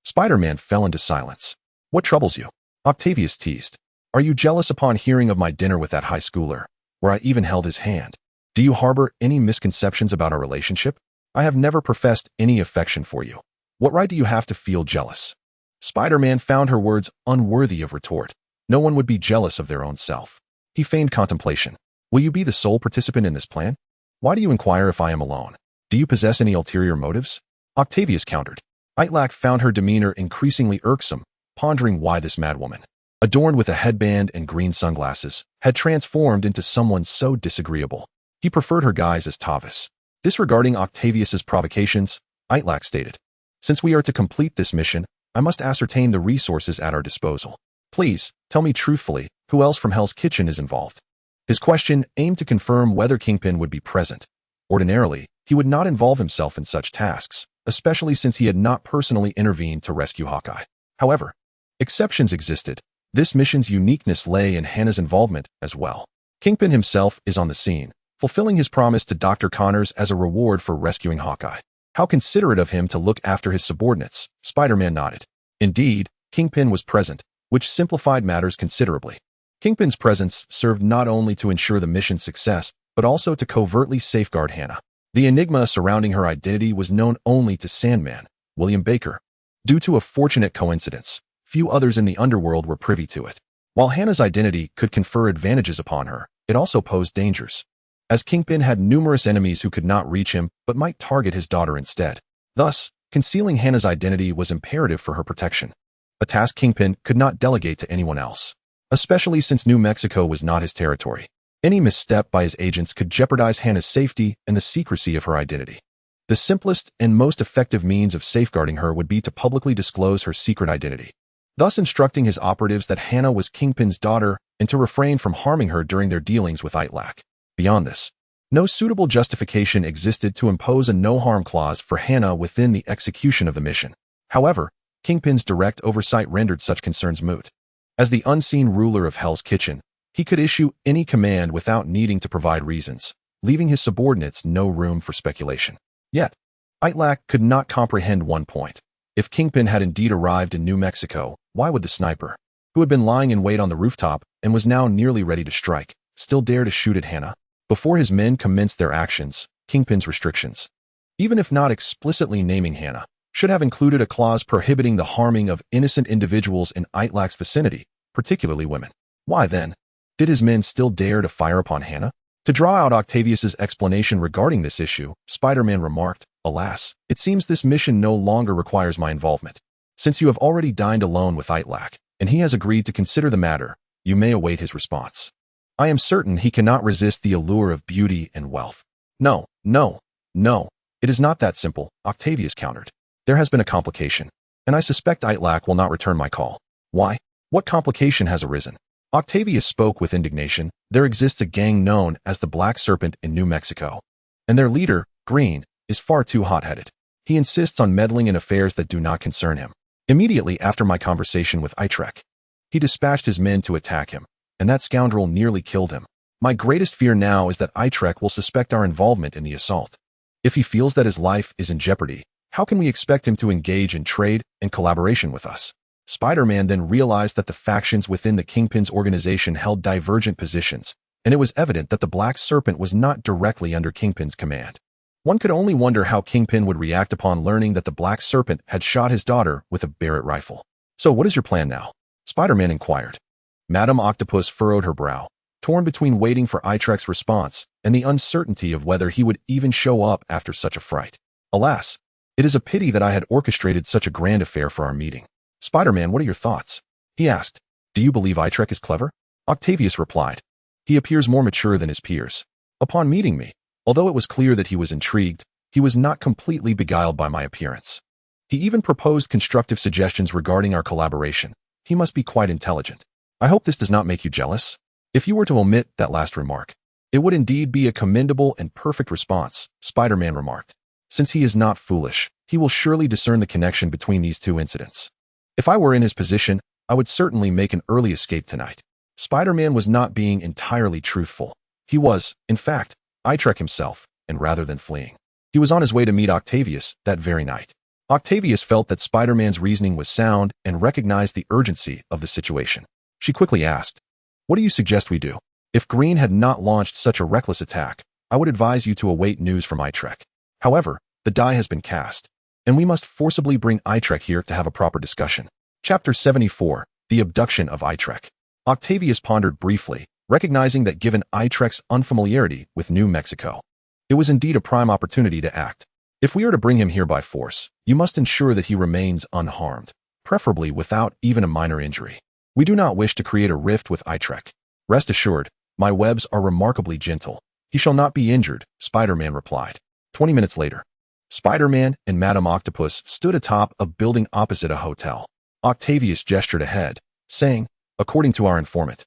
Speaker 1: Spider-Man fell into silence. What troubles you? Octavius teased. Are you jealous upon hearing of my dinner with that high schooler, where I even held his hand? Do you harbor any misconceptions about our relationship? I have never professed any affection for you. What right do you have to feel jealous? Spider-Man found her words unworthy of retort. No one would be jealous of their own self. He feigned contemplation. Will you be the sole participant in this plan? Why do you inquire if I am alone? Do you possess any ulterior motives? Octavius countered. Itrek found her demeanor increasingly irksome, pondering why this madwoman, adorned with a headband and green sunglasses, had transformed into someone so disagreeable. He preferred her guise as Tavis. Disregarding Octavius's provocations, Itrek stated, since we are to complete this mission, I must ascertain the resources at our disposal. Please, tell me truthfully, who else from Hell's Kitchen is involved? His question aimed to confirm whether Kingpin would be present. Ordinarily, he would not involve himself in such tasks, especially since he had not personally intervened to rescue Hawkeye. However, exceptions existed. This mission's uniqueness lay in Hannah's involvement as well. Kingpin himself is on the scene, fulfilling his promise to Dr. Connors as a reward for rescuing Hawkeye. How considerate of him to look after his subordinates, Spider-Man nodded. Indeed, Kingpin was present, which simplified matters considerably. Kingpin's presence served not only to ensure the mission's success, but also to covertly safeguard Hannah. The enigma surrounding her identity was known only to Sandman, William Baker. Due to a fortunate coincidence, few others in the underworld were privy to it. While Hannah's identity could confer advantages upon her, it also posed dangers, as Kingpin had numerous enemies who could not reach him but might target his daughter instead. Thus, concealing Hannah's identity was imperative for her protection, a task Kingpin could not delegate to anyone else, especially since New Mexico was not his territory. Any misstep by his agents could jeopardize Hannah's safety and the secrecy of her identity. The simplest and most effective means of safeguarding her would be to publicly disclose her secret identity, thus instructing his operatives that Hannah was Kingpin's daughter and to refrain from harming her during their dealings with Itrek. Beyond this, no suitable justification existed to impose a no-harm clause for Hannah within the execution of the mission. However, Kingpin's direct oversight rendered such concerns moot. As the unseen ruler of Hell's Kitchen, he could issue any command without needing to provide reasons, leaving his subordinates no room for speculation. Yet, Itrek could not comprehend one point. If Kingpin had indeed arrived in New Mexico, why would the sniper, who had been lying in wait on the rooftop and was now nearly ready to strike, still dare to shoot at Hannah? Before his men commenced their actions, Kingpin's restrictions, even if not explicitly naming Hannah, should have included a clause prohibiting the harming of innocent individuals in Itrek's vicinity, particularly women. Why then did his men still dare to fire upon Hannah? To draw out Octavius's explanation regarding this issue, Spider-Man remarked, alas, it seems this mission no longer requires my involvement. Since you have already dined alone with Itrek, and he has agreed to consider the matter, you may await his response. I am certain he cannot resist the allure of beauty and wealth. No, it is not that simple, Octavius countered. There has been a complication, and I suspect Itrek will not return my call. Why? What complication has arisen? Octavius spoke with indignation. There exists a gang known as the Black Serpent in New Mexico, and their leader, Green, is far too hot-headed. He insists on meddling in affairs that do not concern him. Immediately after my conversation with Itrek, he dispatched his men to attack him, and that scoundrel nearly killed him. My greatest fear now is that Itrek will suspect our involvement in the assault. If he feels that his life is in jeopardy, how can we expect him to engage in trade and collaboration with us? Spider-Man then realized that the factions within the Kingpin's organization held divergent positions, and it was evident that the Black Serpent was not directly under Kingpin's command. One could only wonder how Kingpin would react upon learning that the Black Serpent had shot his daughter with a Barrett rifle. So what is your plan now? Spider-Man inquired. Madame Octopus furrowed her brow, torn between waiting for Itrek's response and the uncertainty of whether he would even show up after such a fright. Alas, it is a pity that I had orchestrated such a grand affair for our meeting. Spider-Man, what are your thoughts? He asked. Do you believe Itrek is clever? Octavius replied. He appears more mature than his peers. Upon meeting me, although it was clear that he was intrigued, he was not completely beguiled by my appearance. He even proposed constructive suggestions regarding our collaboration. He must be quite intelligent. I hope this does not make you jealous. If you were to omit that last remark, it would indeed be a commendable and perfect response, Spider-Man remarked. Since he is not foolish, he will surely discern the connection between these two incidents. If I were in his position, I would certainly make an early escape tonight. Spider-Man was not being entirely truthful. He was, in fact, Itrek himself, and rather than fleeing, he was on his way to meet Octavius that very night. Octavius felt that Spider-Man's reasoning was sound and recognized the urgency of the situation. She quickly asked, "What do you suggest we do? If Green had not launched such a reckless attack, I would advise you to await news from Itrek. However, the die has been cast, and we must forcibly bring Itrek here to have a proper discussion." Chapter 74, The Abduction of Itrek. Octavius pondered briefly, recognizing that given Itrek's unfamiliarity with New Mexico, it was indeed a prime opportunity to act. If we are to bring him here by force, you must ensure that he remains unharmed, preferably without even a minor injury. We do not wish to create a rift with Itrek. Rest assured, my webs are remarkably gentle. He shall not be injured, Spider-Man replied. 20 minutes later, Spider-Man and Madame Octopus stood atop a building opposite a hotel. Octavius gestured ahead, saying, "According to our informant,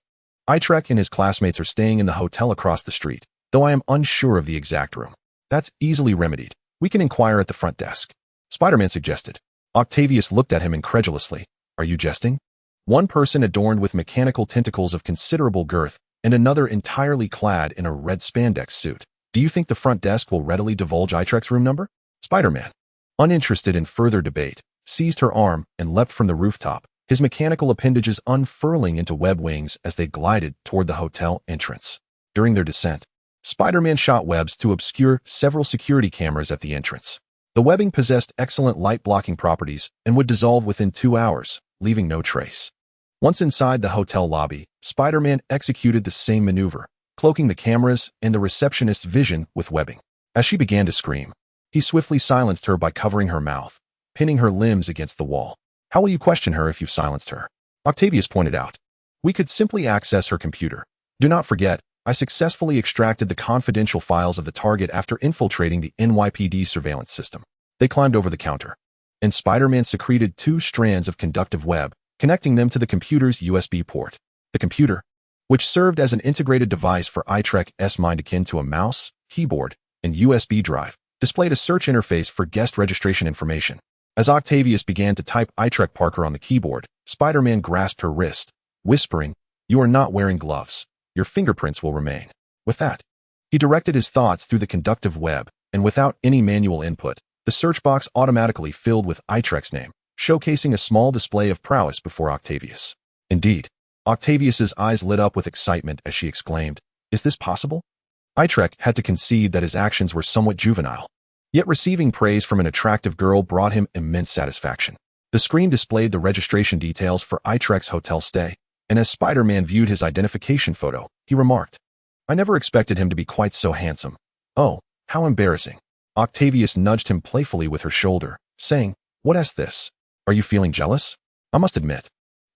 Speaker 1: Itrek and his classmates are staying in the hotel across the street, though I am unsure of the exact room. That's easily remedied. We can inquire at the front desk," Spider-Man suggested. Octavius looked at him incredulously. "Are you jesting?" One person adorned with mechanical tentacles of considerable girth, and another entirely clad in a red spandex suit. "Do you think the front desk will readily divulge Itrek's room number?" Spider-Man, uninterested in further debate, seized her arm and leapt from the rooftop, his mechanical appendages unfurling into web wings as they glided toward the hotel entrance. During their descent, Spider-Man shot webs to obscure several security cameras at the entrance. The webbing possessed excellent light-blocking properties and would dissolve within 2 hours, leaving no trace. Once inside the hotel lobby, Spider-Man executed the same maneuver, cloaking the cameras and the receptionist's vision with webbing. As she began to scream, he swiftly silenced her by covering her mouth, pinning her limbs against the wall. "How will you question her if you've silenced her?" Octavius pointed out. "We could simply access her computer. Do not forget, I successfully extracted the confidential files of the target after infiltrating the NYPD surveillance system." They climbed over the counter, and Spider-Man secreted 2 strands of conductive web, connecting them to the computer's USB port. The computer, which served as an integrated device for Itrek's mind akin to a mouse, keyboard, and USB drive, displayed a search interface for guest registration information. As Octavius began to type Itrek Parker on the keyboard, Spider-Man grasped her wrist, whispering, "You are not wearing gloves. Your fingerprints will remain." With that, he directed his thoughts through the conductive web, and without any manual input, the search box automatically filled with Itrek's name, showcasing a small display of prowess before Octavius. Indeed, Octavius's eyes lit up with excitement as she exclaimed, "Is this possible?" Itrek had to concede that his actions were somewhat juvenile. Yet receiving praise from an attractive girl brought him immense satisfaction. The screen displayed the registration details for Itrek's hotel stay, and as Spider-Man viewed his identification photo, he remarked, "I never expected him to be quite so handsome. Oh, how embarrassing." Octavius nudged him playfully with her shoulder, saying, "What's this? Are you feeling jealous?" "I must admit,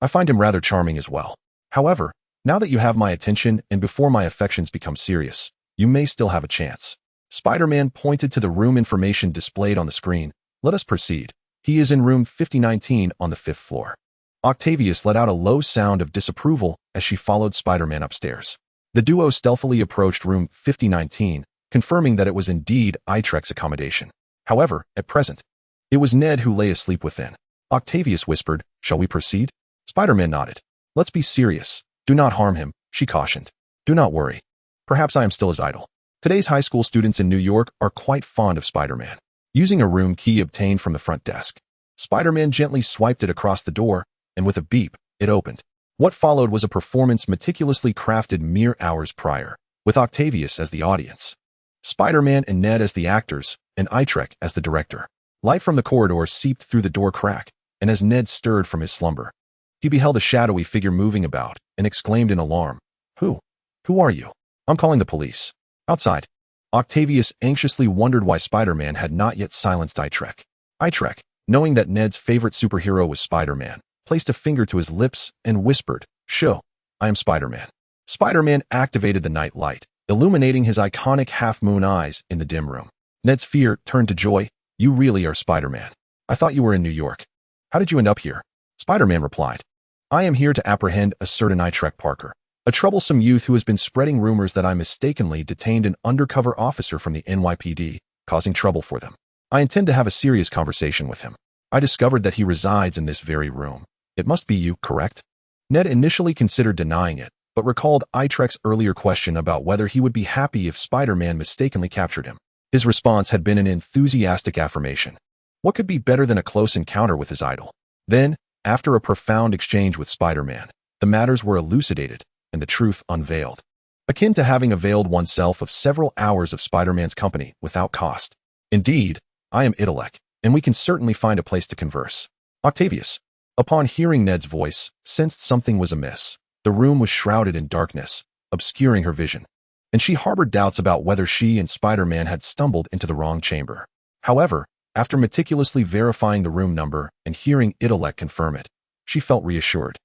Speaker 1: I find him rather charming as well. However, now that you have my attention and before my affections become serious, you may still have a chance." Spider-Man pointed to the room information displayed on the screen. "Let us proceed. He is in room 5019 on the 5th floor." Octavius let out a low sound of disapproval as she followed Spider-Man upstairs. The duo stealthily approached room 5019, confirming that it was indeed Itrek's accommodation. However, at present, it was Ned who lay asleep within. Octavius whispered, "Shall we proceed?" Spider-Man nodded. "Let's be serious. Do not harm him," she cautioned. "Do not worry. Perhaps I am still as idle." Today's high school students in New York are quite fond of Spider-Man. Using a room key obtained from the front desk, Spider-Man gently swiped it across the door, and with a beep, it opened. What followed was a performance meticulously crafted mere hours prior, with Octavius as the audience, Spider-Man and Ned as the actors, and Itrek as the director. Light from the corridor seeped through the door crack, and as Ned stirred from his slumber, he beheld a shadowy figure moving about, and exclaimed in alarm, Who are you?" "I'm calling the police." Outside, Octavius anxiously wondered why Spider-Man had not yet silenced Itrek. Itrek, knowing that Ned's favorite superhero was Spider-Man, placed a finger to his lips and whispered, "Show, I am Spider-Man." Spider-Man activated the night light, illuminating his iconic half-moon eyes in the dim room. Ned's fear turned to joy. "You really are Spider-Man. I thought you were in New York. How did you end up here?" Spider-Man replied, "I am here to apprehend a certain Itrek Parker, a troublesome youth who has been spreading rumors that I mistakenly detained an undercover officer from the NYPD, causing trouble for them." I intend to have a serious conversation with him. I discovered that he resides in this very room. It must be you, correct? Ned initially considered denying it, but recalled Itrek's earlier question about whether he would be happy if Spider-Man mistakenly captured him. His response had been an enthusiastic affirmation. What could be better than a close encounter with his idol? Then, after a profound exchange with Spider-Man, the matters were elucidated and the truth unveiled. Akin to having availed oneself of several hours of Spider-Man's company without cost. Indeed, I am Itrek, and we can certainly find a place to converse. Octavius, upon hearing Ned's voice, sensed something was amiss. The room was shrouded in darkness, obscuring her vision, and she harbored doubts about whether she and Spider-Man had stumbled into the wrong chamber. However, after meticulously verifying the room number and hearing Itrek confirm it, she felt reassured,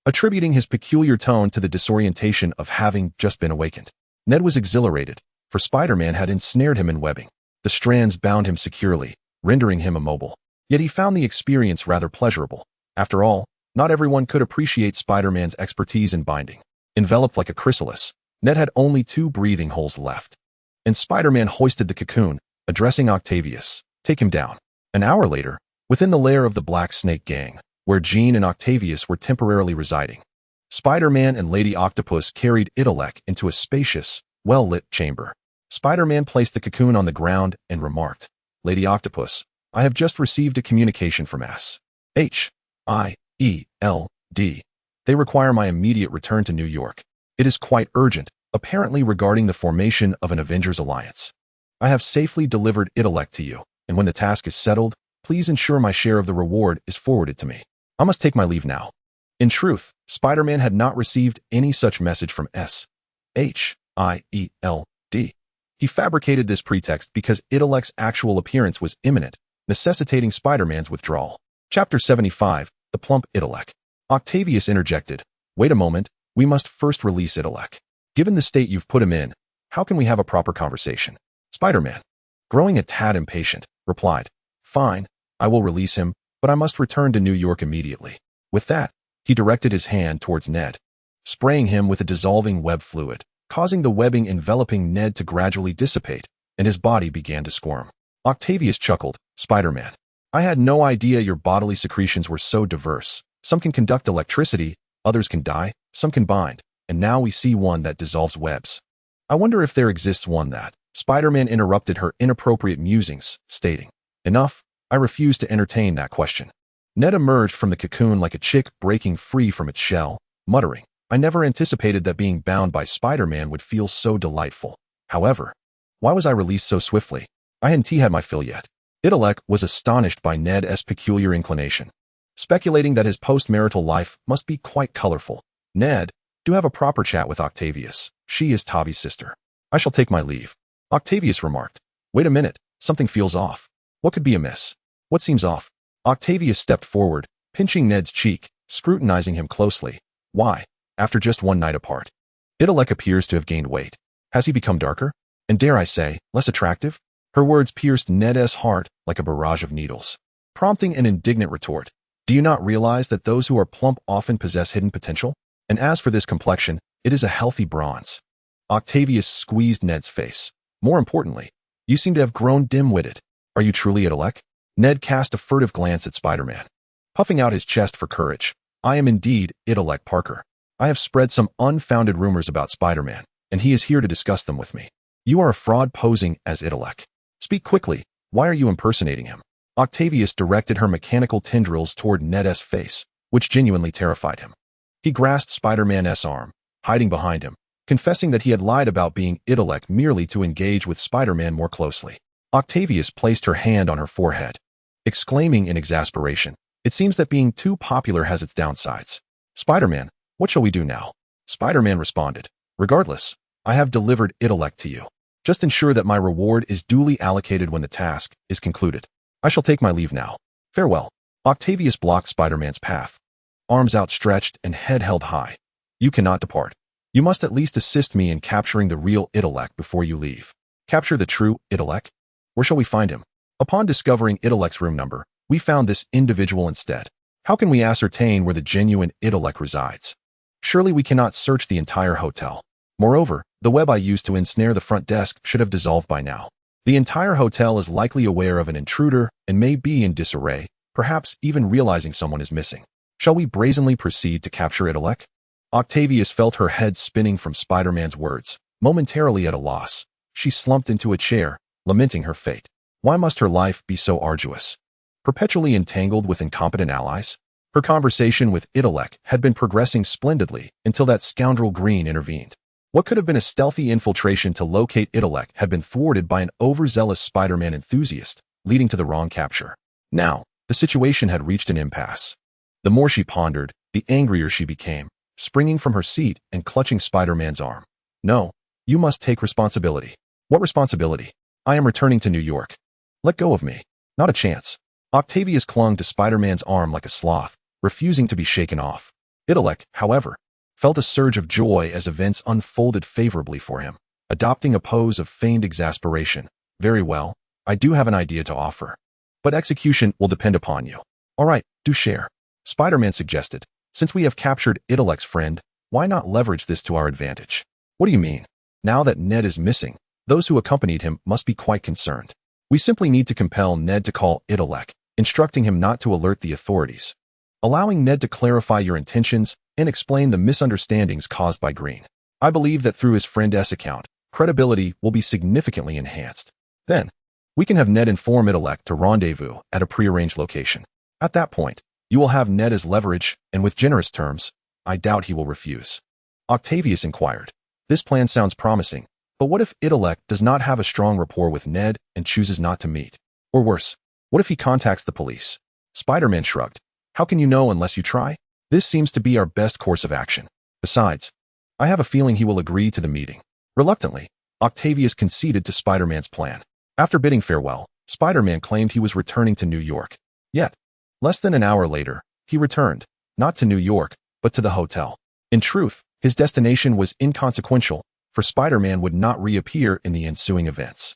Speaker 1: attributing his peculiar tone to the disorientation of having just been awakened. Ned was exhilarated, for Spider-Man had ensnared him in webbing. The strands bound him securely, rendering him immobile. Yet he found the experience rather pleasurable. After all, not everyone could appreciate Spider-Man's expertise in binding. Enveloped like a chrysalis, Ned had only 2 breathing holes left. And Spider-Man hoisted the cocoon, addressing Octavius. Take him down. An hour later, within the lair of the Black Snake Gang, where Jean and Octavius were temporarily residing, Spider-Man and Lady Octopus carried Itrek into a spacious, well-lit chamber. Spider-Man placed the cocoon on the ground and remarked, Lady Octopus, I have just received a communication from S.H.I.E.L.D. They require my immediate return to New York. It is quite urgent, apparently regarding the formation of an Avengers alliance. I have safely delivered Itrek to you, and when the task is settled, please ensure my share of the reward is forwarded to me. I must take my leave now. In truth, Spider-Man had not received any such message from S.H.I.E.L.D. He fabricated this pretext because Itrek's actual appearance was imminent, necessitating Spider-Man's withdrawal. Chapter 75, The Plump Itrek. Octavius interjected, Wait a moment, we must first release Itrek. Given the state you've put him in, how can we have a proper conversation? Spider-Man, growing a tad impatient, replied, Fine, I will release him, but I must return to New York immediately. With that, he directed his hand towards Ned, spraying him with a dissolving web fluid, causing the webbing enveloping Ned to gradually dissipate, and his body began to squirm. Octavius chuckled, Spider-Man, I had no idea your bodily secretions were so diverse. Some can conduct electricity, others can dye, some can bind, and now we see one that dissolves webs. I wonder if there exists one that. Spider-Man interrupted her inappropriate musings, stating, Enough, I refuse to entertain that question. Ned emerged from the cocoon like a chick breaking free from its shell, muttering, I never anticipated that being bound by Spider-Man would feel so delightful. However, why was I released so swiftly? I hadn't had my fill yet. Itrek was astonished by Ned's peculiar inclination, speculating that his post-marital life must be quite colorful. Ned, do have a proper chat with Octavius. She is Tavi's sister. I shall take my leave. Octavius remarked, Wait a minute, something feels off. What could be amiss? What seems off? Octavius stepped forward, pinching Ned's cheek, scrutinizing him closely. Why, after just one night apart? Itrek appears to have gained weight. Has he become darker? And dare I say, less attractive? Her words pierced Ned's heart like a barrage of needles, prompting an indignant retort. Do you not realize that those who are plump often possess hidden potential? And as for this complexion, it is a healthy bronze. Octavius squeezed Ned's face. More importantly, you seem to have grown dim-witted. Are you truly Itrek? Ned cast a furtive glance at Spider-Man, puffing out his chest for courage. I am indeed Itrek Parker. I have spread some unfounded rumors about Spider-Man, and he is here to discuss them with me. You are a fraud posing as Itrek. Speak quickly. Why are you impersonating him? Octavius directed her mechanical tendrils toward Ned's face, which genuinely terrified him. He grasped Spider-Man's arm, hiding behind him, confessing that he had lied about being Itrek merely to engage with Spider-Man more closely. Octavius placed her hand on her forehead, exclaiming in exasperation, It seems that being too popular has its downsides. Spider-Man, what shall we do now? Spider-Man responded, Regardless, I have delivered Itrek to you. Just ensure that my reward is duly allocated when the task is concluded. I shall take my leave now. Farewell. Octavius blocked Spider-Man's path, arms outstretched and head held high. You cannot depart. You must at least assist me in capturing the real Itrek before you leave. Capture the true Itrek? Where shall we find him? Upon discovering Itrek's room number, we found this individual instead. How can we ascertain where the genuine Itrek resides? Surely we cannot search the entire hotel. Moreover, the web I used to ensnare the front desk should have dissolved by now. The entire hotel is likely aware of an intruder and may be in disarray, perhaps even realizing someone is missing. Shall we brazenly proceed to capture Itrek? Octavius felt her head spinning from Spider-Man's words. Momentarily at a loss, she slumped into a chair, lamenting her fate. Why must her life be so arduous? Perpetually entangled with incompetent allies? Her conversation with Itrek had been progressing splendidly until that scoundrel Green intervened. What could have been a stealthy infiltration to locate Itrek had been thwarted by an overzealous Spider-Man enthusiast, leading to the wrong capture. Now, the situation had reached an impasse. The more she pondered, the angrier she became, springing from her seat and clutching Spider-Man's arm. No, you must take responsibility. What responsibility? I am returning to New York. Let go of me. Not a chance. Octavius clung to Spider-Man's arm like a sloth, refusing to be shaken off. Itrek, however, felt a surge of joy as events unfolded favorably for him, adopting a pose of feigned exasperation. Very well, I do have an idea to offer. But execution will depend upon you. All right, do share. Spider-Man suggested. Since we have captured Itrek's friend, why not leverage this to our advantage? What do you mean? Now that Ned is missing, those who accompanied him must be quite concerned. We simply need to compel Ned to call Itrek, instructing him not to alert the authorities. Allowing Ned to clarify your intentions and explain the misunderstandings caused by Green. I believe that through his friend's account, credibility will be significantly enhanced. Then, we can have Ned inform Itrek to rendezvous at a prearranged location. At that point, you will have Ned as leverage, and with generous terms, I doubt he will refuse. Octavius inquired. This plan sounds promising, but what if Itrek does not have a strong rapport with Ned and chooses not to meet? Or worse, what if he contacts the police? Spider-Man shrugged. How can you know unless you try? This seems to be our best course of action. Besides, I have a feeling he will agree to the meeting. Reluctantly, Octavius conceded to Spider-Man's plan. After bidding farewell, Spider-Man claimed he was returning to New York. Yet, less than an hour later, he returned, not to New York, but to the hotel. In truth, his destination was inconsequential, for Spider-Man would not reappear in the ensuing events.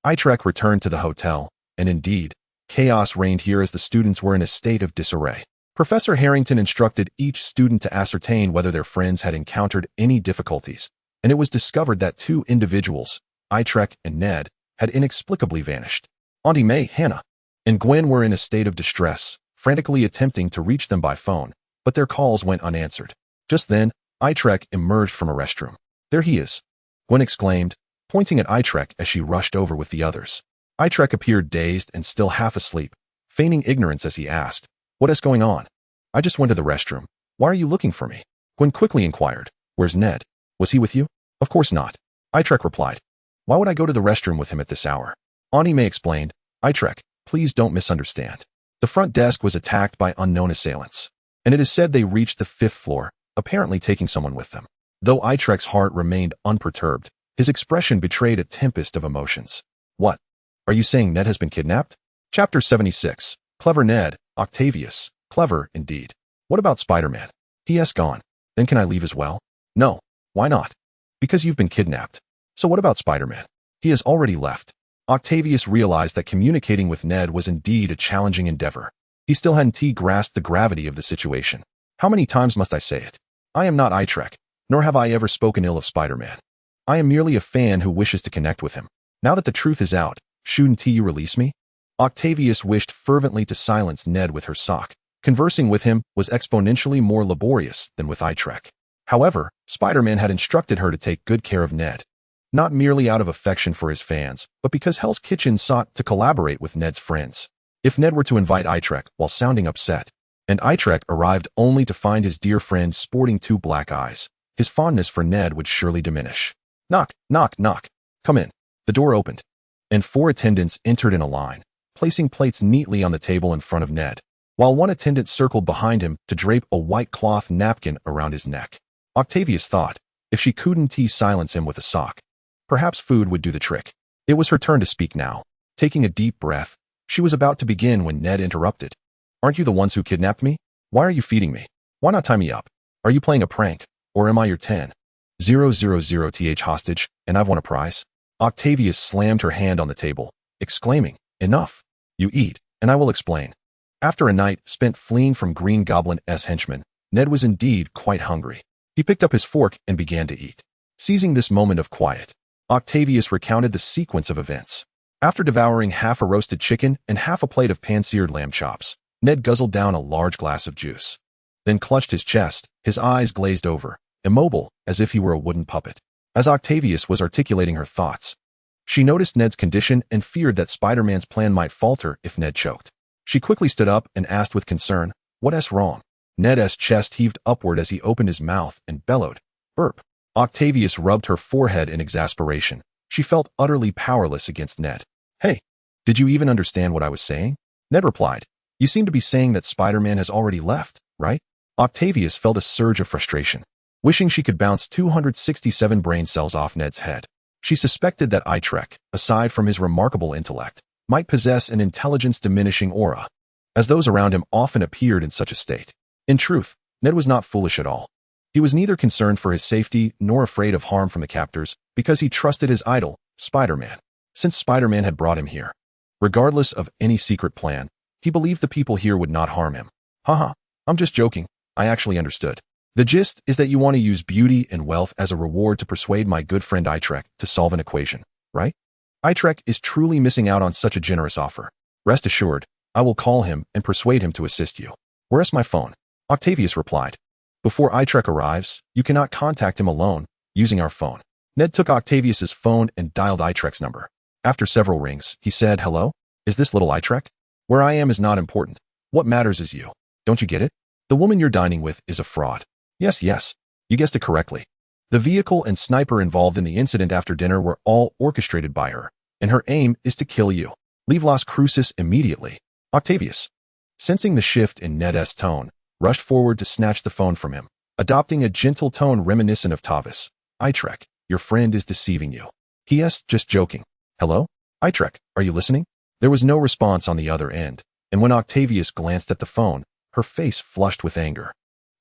Speaker 1: Itrek returned to the hotel, and indeed, chaos reigned here as the students were in a state of disarray. Professor Harrington instructed each student to ascertain whether their friends had encountered any difficulties, and it was discovered that two individuals, Itrek and Ned, had inexplicably vanished. Auntie May, Hannah, and Gwen were in a state of distress, frantically attempting to reach them by phone, but their calls went unanswered. Just then, Itrek emerged from a restroom. There he is, Gwen exclaimed, pointing at Itrek as she rushed over with the others. Itrek appeared dazed and still half asleep, feigning ignorance as he asked, "What is going on?" "I just went to the restroom. Why are you looking for me?" Gwen quickly inquired. "Where's Ned? Was he with you?" "Of course not," Itrek replied. "Why would I go to the restroom with him at this hour?" Auntie May explained. "Itrek, please don't misunderstand. The front desk was attacked by unknown assailants, and it is said they reached the 5th floor, apparently taking someone with them." Though Itrek's heart remained unperturbed, his expression betrayed a tempest of emotions. "What? Are you saying Ned has been kidnapped?" Chapter 76. Clever Ned, Octavius. Clever, indeed. What about Spider-Man? He has gone. Then can I leave as well? No. Why not? Because you've been kidnapped. So what about Spider-Man? He has already left. Octavius realized that communicating with Ned was indeed a challenging endeavor. He still hadn't grasped the gravity of the situation. How many times must I say it? I am not Itrek, nor have I ever spoken ill of Spider-Man. I am merely a fan who wishes to connect with him. Now that the truth is out, shouldn't you release me? Octavius wished fervently to silence Ned with her sock. Conversing with him was exponentially more laborious than with Itrek. However, Spider-Man had instructed her to take good care of Ned. Not merely out of affection for his fans, but because Hell's Kitchen sought to collaborate with Ned's friends. If Ned were to invite Itrek while sounding upset, and Itrek arrived only to find his dear friend sporting 2 black eyes, his fondness for Ned would surely diminish. Knock, knock, knock. Come in. The door opened, and 4 attendants entered in a line, placing plates neatly on the table in front of Ned, while one attendant circled behind him to drape a white cloth napkin around his neck. Octavius thought, if she couldn't silence him with a sock, perhaps food would do the trick. It was her turn to speak now. Taking a deep breath, she was about to begin when Ned interrupted. "Aren't you the ones who kidnapped me? Why are you feeding me? Why not tie me up? Are you playing a prank, or am I your 10,000th hostage, and I've won a prize?" Octavius slammed her hand on the table, exclaiming, "Enough! You eat, and I will explain." After a night spent fleeing from Green Goblin's henchmen, Ned was indeed quite hungry. He picked up his fork and began to eat. Seizing this moment of quiet, Octavius recounted the sequence of events. After devouring half a roasted chicken and half a plate of pan-seared lamb chops, Ned guzzled down a large glass of juice. Then clutched his chest, his eyes glazed over, immobile, as if he were a wooden puppet. As Octavius was articulating her thoughts, she noticed Ned's condition and feared that Spider-Man's plan might falter if Ned choked. She quickly stood up and asked with concern, "What's wrong?" Ned's chest heaved upward as he opened his mouth and bellowed, "Burp." Octavius rubbed her forehead in exasperation. She felt utterly powerless against Ned. "Hey, did you even understand what I was saying?" Ned replied, "You seem to be saying that Spider-Man has already left, right?" Octavius felt a surge of frustration, wishing she could bounce 267 brain cells off Ned's head. She suspected that Itrek, aside from his remarkable intellect, might possess an intelligence-diminishing aura, as those around him often appeared in such a state. In truth, Ned was not foolish at all. He was neither concerned for his safety nor afraid of harm from the captors, because he trusted his idol, Spider-Man, since Spider-Man had brought him here. Regardless of any secret plan, he believed the people here would not harm him. "Haha, I'm just joking. I actually understood. The gist is that you want to use beauty and wealth as a reward to persuade my good friend Itrek to solve an equation, right? Itrek is truly missing out on such a generous offer. Rest assured, I will call him and persuade him to assist you. Where's my phone?" Octavius replied. "Before Itrek arrives, you cannot contact him alone, using our phone." Ned took Octavius's phone and dialed Itrek's number. After several rings, he said, "Hello? Is this little Itrek? Where I am is not important. What matters is you. Don't you get it? The woman you're dining with is a fraud." Yes, you guessed it correctly. The vehicle and sniper involved in the incident after dinner were all orchestrated by her, and her aim is to kill you. Leave Las Cruces immediately." Octavius, sensing the shift in Ned's tone, rushed forward to snatch the phone from him, adopting a gentle tone reminiscent of Tavis. "Itrek, your friend is deceiving you." "P.S. Just joking. Hello? Itrek, are you listening?" There was no response on the other end, and when Octavius glanced at the phone, her face flushed with anger.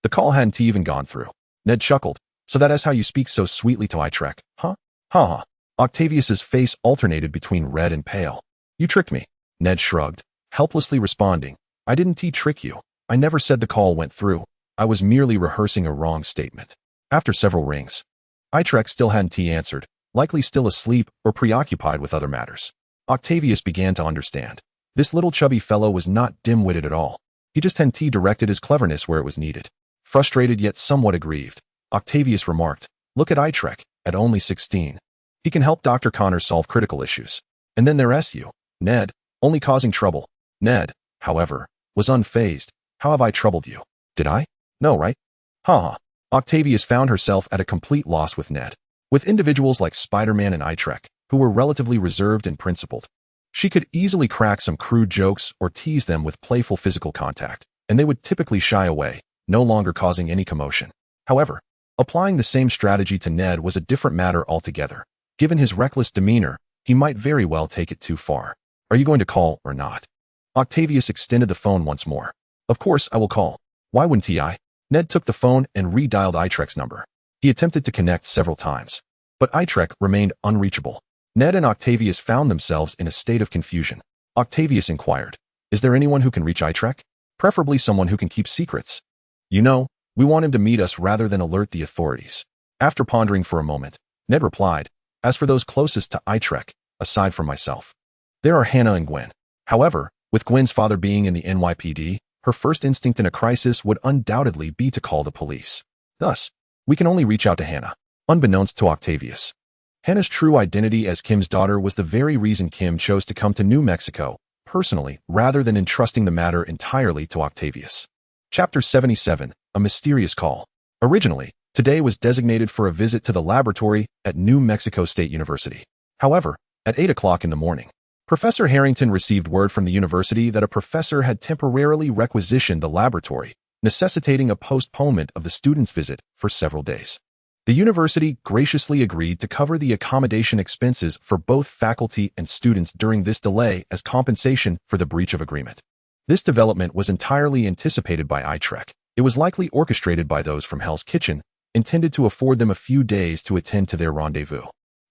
Speaker 1: The call hadn't even gone through. Ned chuckled. "So that is how you speak so sweetly to Itrek, huh?" "Ha ha." Octavius's face alternated between red and pale. "You tricked me." Ned shrugged, helplessly responding, "I didn't trick you. I never said the call went through. I was merely rehearsing a wrong statement." After several rings, Itrek still hadn't answered, likely still asleep or preoccupied with other matters. Octavius began to understand. This little chubby fellow was not dim-witted at all. He just hadn't directed his cleverness where it was needed. Frustrated yet somewhat aggrieved, Octavius remarked, "Look at Itrek, at only 16. He can help Dr. Connors solve critical issues. And then there's you, Ned, only causing trouble." Ned, however, was unfazed. "How have I troubled you? Did I? No, right?" Ha. Octavius found herself at a complete loss with Ned. With individuals like Spider-Man and Itrek, who were relatively reserved and principled, she could easily crack some crude jokes or tease them with playful physical contact, and they would typically shy away, no longer causing any commotion. However, applying the same strategy to Ned was a different matter altogether. Given his reckless demeanor, he might very well take it too far. "Are you going to call or not?" Octavius extended the phone once more. "Of course I will call. Why wouldn't I?" Ned took the phone and redialed Itrek's number. He attempted to connect several times, but Itrek remained unreachable. Ned and Octavius found themselves in a state of confusion. Octavius inquired, "Is there anyone who can reach Itrek? Preferably someone who can keep secrets. You know, we want him to meet us rather than alert the authorities." After pondering for a moment, Ned replied, "As for those closest to Itrek, aside from myself, there are Hannah and Gwen. However, with Gwen's father being in the NYPD, her first instinct in a crisis would undoubtedly be to call the police. Thus, we can only reach out to Hannah." Unbeknownst to Octavius, Hannah's true identity as Kim's daughter was the very reason Kim chose to come to New Mexico, personally, rather than entrusting the matter entirely to Octavius. Chapter 77, A Mysterious Call. Originally, today was designated for a visit to the laboratory at New Mexico State University. However, at 8 o'clock in the morning, Professor Harrington received word from the university that a professor had temporarily requisitioned the laboratory, necessitating a postponement of the students' visit for several days. The university graciously agreed to cover the accommodation expenses for both faculty and students during this delay as compensation for the breach of agreement. This development was entirely anticipated by Itrek. It was likely orchestrated by those from Hell's Kitchen, intended to afford them a few days to attend to their rendezvous.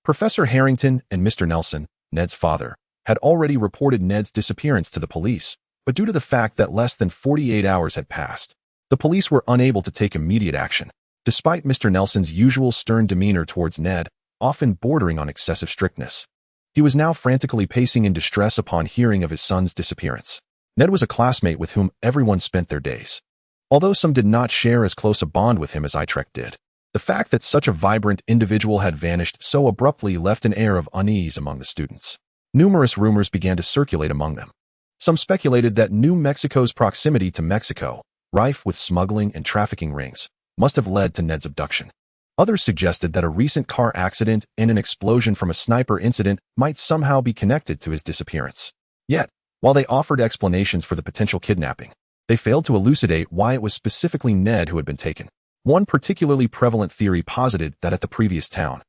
Speaker 1: Professor Harrington and Mr. Nelson, Ned's father, had already reported Ned's disappearance to the police, but due to the fact that less than 48 hours had passed, the police were unable to take immediate action. Despite Mr. Nelson's usual stern demeanor towards Ned, often bordering on excessive strictness, He was now frantically pacing in distress upon hearing of his son's disappearance. Ned was a classmate with whom everyone spent their days. Although some did not share as close a bond with him as Itrek did, the fact that such a vibrant individual had vanished so abruptly left an air of unease among the students. Numerous rumors began to circulate among them. Some speculated that New Mexico's proximity to Mexico, rife with smuggling and trafficking rings, must have led to Ned's abduction. Others suggested that a recent car accident and an explosion from a sniper incident might somehow be connected to his disappearance. Yet, while they offered explanations for the potential kidnapping, they failed to elucidate why it was specifically Ned who had been taken. One particularly prevalent theory posited that at the previous town,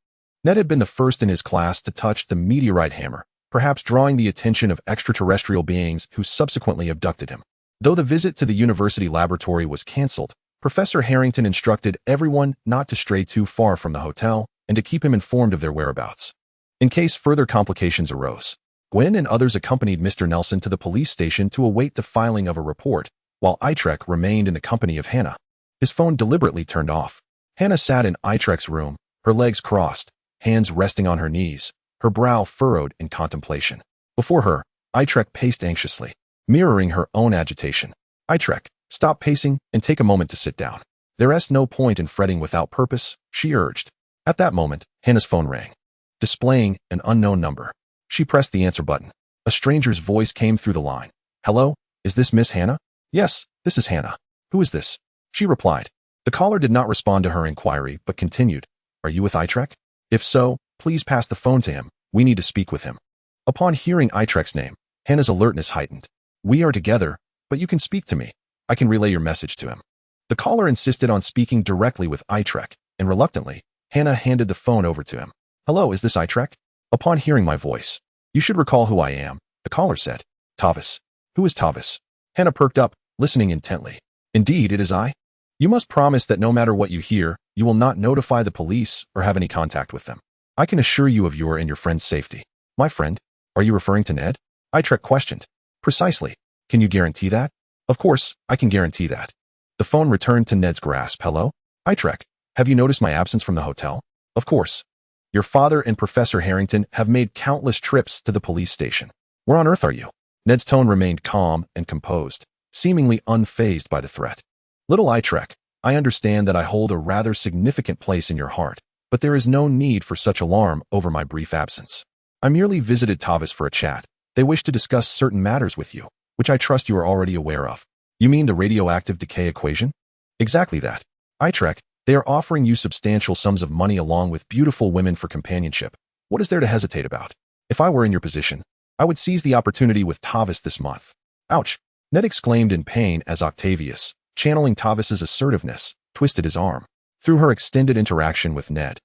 Speaker 1: Ned had been the first in his class to touch the meteorite hammer, perhaps drawing the attention of extraterrestrial beings who subsequently abducted him. Though the visit to the university laboratory was cancelled, Professor Harrington instructed everyone not to stray too far from the hotel and to keep him informed of their whereabouts. In case further complications arose, Gwen and others accompanied Mr. Nelson to the police station to await the filing of a report, while Itrek remained in the company of Hannah. His phone deliberately turned off. Hannah sat in Itrek's room, her legs crossed, hands resting on her knees, her brow furrowed in contemplation. Before her, Itrek paced anxiously, mirroring her own agitation. "Itrek, stop pacing and take a moment to sit down. There's no point in fretting without purpose," she urged. At that moment, Hannah's phone rang, displaying an unknown number. She pressed the answer button. A stranger's voice came through the line. "Hello, is this Miss Hannah?" "Yes, this is Hannah. Who is this?" she replied. The caller did not respond to her inquiry, but continued, "Are you with Itrek? If so, please pass the phone to him. We need to speak with him." Upon hearing Itrek's name, Hannah's alertness heightened. "We are together, but you can speak to me. I can relay your message to him." The caller insisted on speaking directly with Itrek, and reluctantly, Hannah handed the phone over to him. "Hello, is this Itrek?" Upon hearing my voice, "You should recall who I am," the caller said. "Tavis." "Who is Tavis?" Hannah perked up, listening intently. "Indeed, it is I. You must promise that no matter what you hear, you will not notify the police or have any contact with them. I can assure you of your and your friend's safety." "My friend? Are you referring to Ned?" Itrek questioned. "Precisely. Can you guarantee that?" "Of course, I can guarantee that." The phone returned to Ned's grasp. "Hello? Itrek, have you noticed my absence from the hotel?" "Of course. Your father and Professor Harrington have made countless trips to the police station. Where on earth are you?" Ned's tone remained calm and composed, seemingly unfazed by the threat. "Little Itrek, I understand that I hold a rather significant place in your heart, but there is no need for such alarm over my brief absence. I merely visited Tavis for a chat. They wish to discuss certain matters with you, which I trust you are already aware of." "You mean the radioactive decay equation?" "Exactly that. Itrek, they are offering you substantial sums of money along with beautiful women for companionship. What is there to hesitate about? If I were in your position, I would seize the opportunity with Tavis this month." "Ouch!" Ned exclaimed in pain as Octavius, channeling Tavis's assertiveness, twisted his arm. Through her extended interaction with Ned,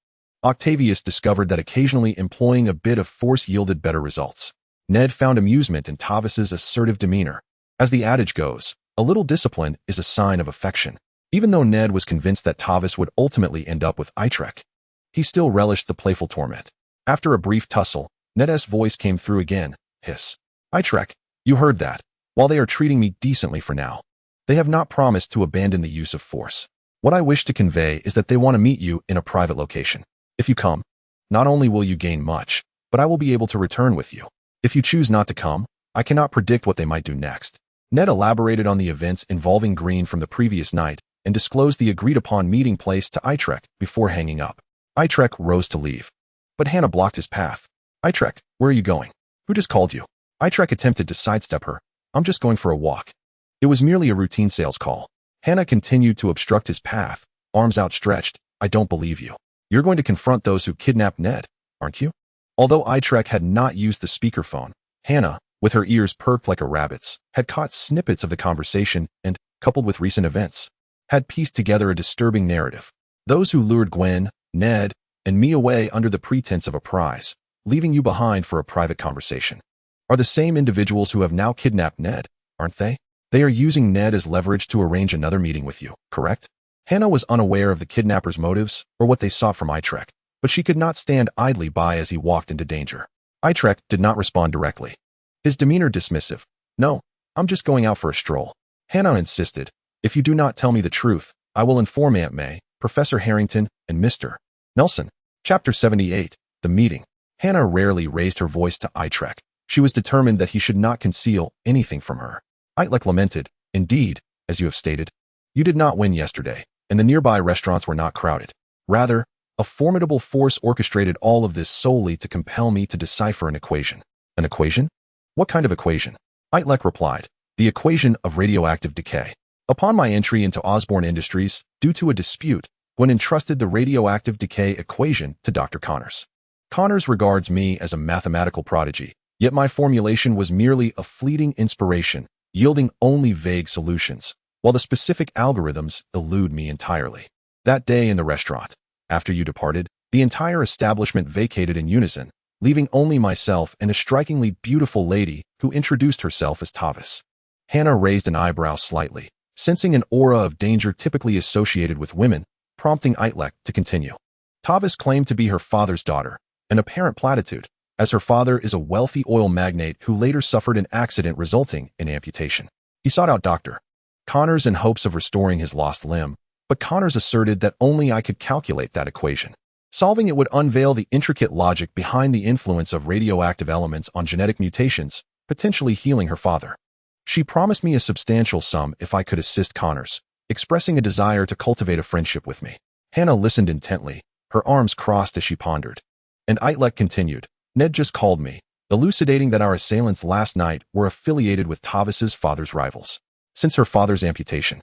Speaker 1: Octavius discovered that occasionally employing a bit of force yielded better results. Ned found amusement in Tavis's assertive demeanor. As the adage goes, a little discipline is a sign of affection. Even though Ned was convinced that Tavis would ultimately end up with Itrek, he still relished the playful torment. After a brief tussle, Ned's voice came through again. "Hiss. Itrek, you heard that. While they are treating me decently for now, they have not promised to abandon the use of force. What I wish to convey is that they want to meet you in a private location. If you come, not only will you gain much, but I will be able to return with you. If you choose not to come, I cannot predict what they might do next." Ned elaborated on the events involving Green from the previous night and disclosed the agreed-upon meeting place to Itrek before hanging up. Itrek rose to leave, but Hannah blocked his path. "Itrek, where are you going? Who just called you?" Itrek attempted to sidestep her. "I'm just going for a walk." It was merely a routine sales call. Hannah continued to obstruct his path, arms outstretched. "I don't believe you. You're going to confront those who kidnapped Ned, aren't you?" Although Itrek had not used the speakerphone, Hannah, with her ears perked like a rabbit's, had caught snippets of the conversation and, coupled with recent events, had pieced together a disturbing narrative. Those who lured Gwen, Ned, and me away under the pretense of a prize, leaving you behind for a private conversation, are the same individuals who have now kidnapped Ned, aren't they? They are using Ned as leverage to arrange another meeting with you, correct? Hannah was unaware of the kidnappers' motives or what they sought from Itrek, but she could not stand idly by as he walked into danger. Itrek did not respond directly, his demeanor dismissive. "No, I'm just going out for a stroll." Hannah insisted, "If you do not tell me the truth, I will inform Aunt May, Professor Harrington, and Mr. Nelson." Chapter 78, The Meeting. Hannah rarely raised her voice to Itrek. She was determined that he should not conceal anything from her. Itrek lamented, "Indeed, as you have stated, you did not win yesterday, and the nearby restaurants were not crowded. Rather, a formidable force orchestrated all of this solely to compel me to decipher an equation." "An equation? What kind of equation?" Itrek replied, "The equation of radioactive decay. Upon my entry into Osborne Industries, due to a dispute, Gwen entrusted the radioactive decay equation to Dr. Connors. Connors regards me as a mathematical prodigy, yet my formulation was merely a fleeting inspiration, yielding only vague solutions, while the specific algorithms elude me entirely. That day in the restaurant, after you departed, the entire establishment vacated in unison, leaving only myself and a strikingly beautiful lady who introduced herself as Tavis." Hannah raised an eyebrow slightly, sensing an aura of danger typically associated with women, prompting Itrek to continue. "Tavis claimed to be her father's daughter, an apparent platitude, as her father is a wealthy oil magnate who later suffered an accident resulting in amputation. He sought out Dr. Connors in hopes of restoring his lost limb, but Connors asserted that only I could calculate that equation. Solving it would unveil the intricate logic behind the influence of radioactive elements on genetic mutations, potentially healing her father. She promised me a substantial sum if I could assist Connors, expressing a desire to cultivate a friendship with me." Hannah listened intently, her arms crossed as she pondered. And Itrek continued, "Ned just called me, elucidating that our assailants last night were affiliated with Tavis's father's rivals. Since her father's amputation,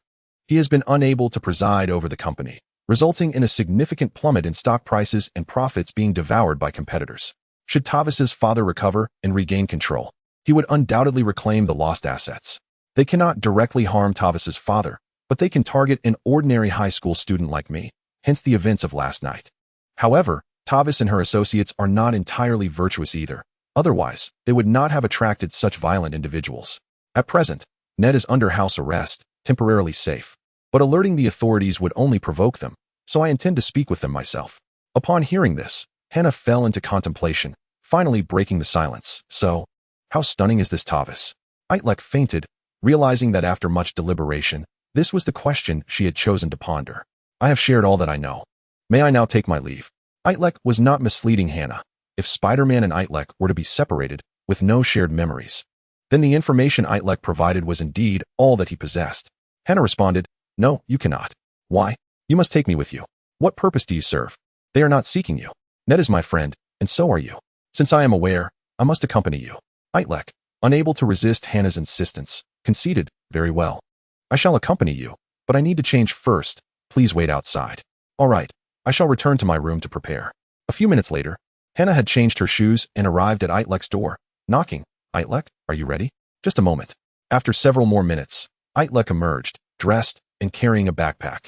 Speaker 1: he has been unable to preside over the company, resulting in a significant plummet in stock prices and profits being devoured by competitors. Should Tavis's father recover and regain control, he would undoubtedly reclaim the lost assets. They cannot directly harm Tavis's father, but they can target an ordinary high school student like me, hence the events of last night. However, Tavis and her associates are not entirely virtuous either. Otherwise, they would not have attracted such violent individuals. At present, Ned is under house arrest, temporarily safe. But alerting the authorities would only provoke them, so I intend to speak with them myself." Upon hearing this, Hannah fell into contemplation, finally breaking the silence. "So, how stunning is this Tavis?" Itrek fainted, realizing that after much deliberation, this was the question she had chosen to ponder. "I have shared all that I know. May I now take my leave?" Itrek was not misleading Hannah. If Spider-Man and Itrek were to be separated, with no shared memories, then the information Itrek provided was indeed all that he possessed. Hannah responded, "No, you cannot." "Why? You must take me with you." "What purpose do you serve?" "They are not seeking you. Ned is my friend, and so are you. Since I am aware, I must accompany you." Itrek, unable to resist Hannah's insistence, conceded, "Very well. I shall accompany you, but I need to change first. Please wait outside." "All right. I shall return to my room to prepare." A few minutes later, Hannah had changed her shoes and arrived at Itrek's door, knocking. "Itrek, are you ready?" "Just a moment." After several more minutes, Itrek emerged, dressed, and carrying a backpack.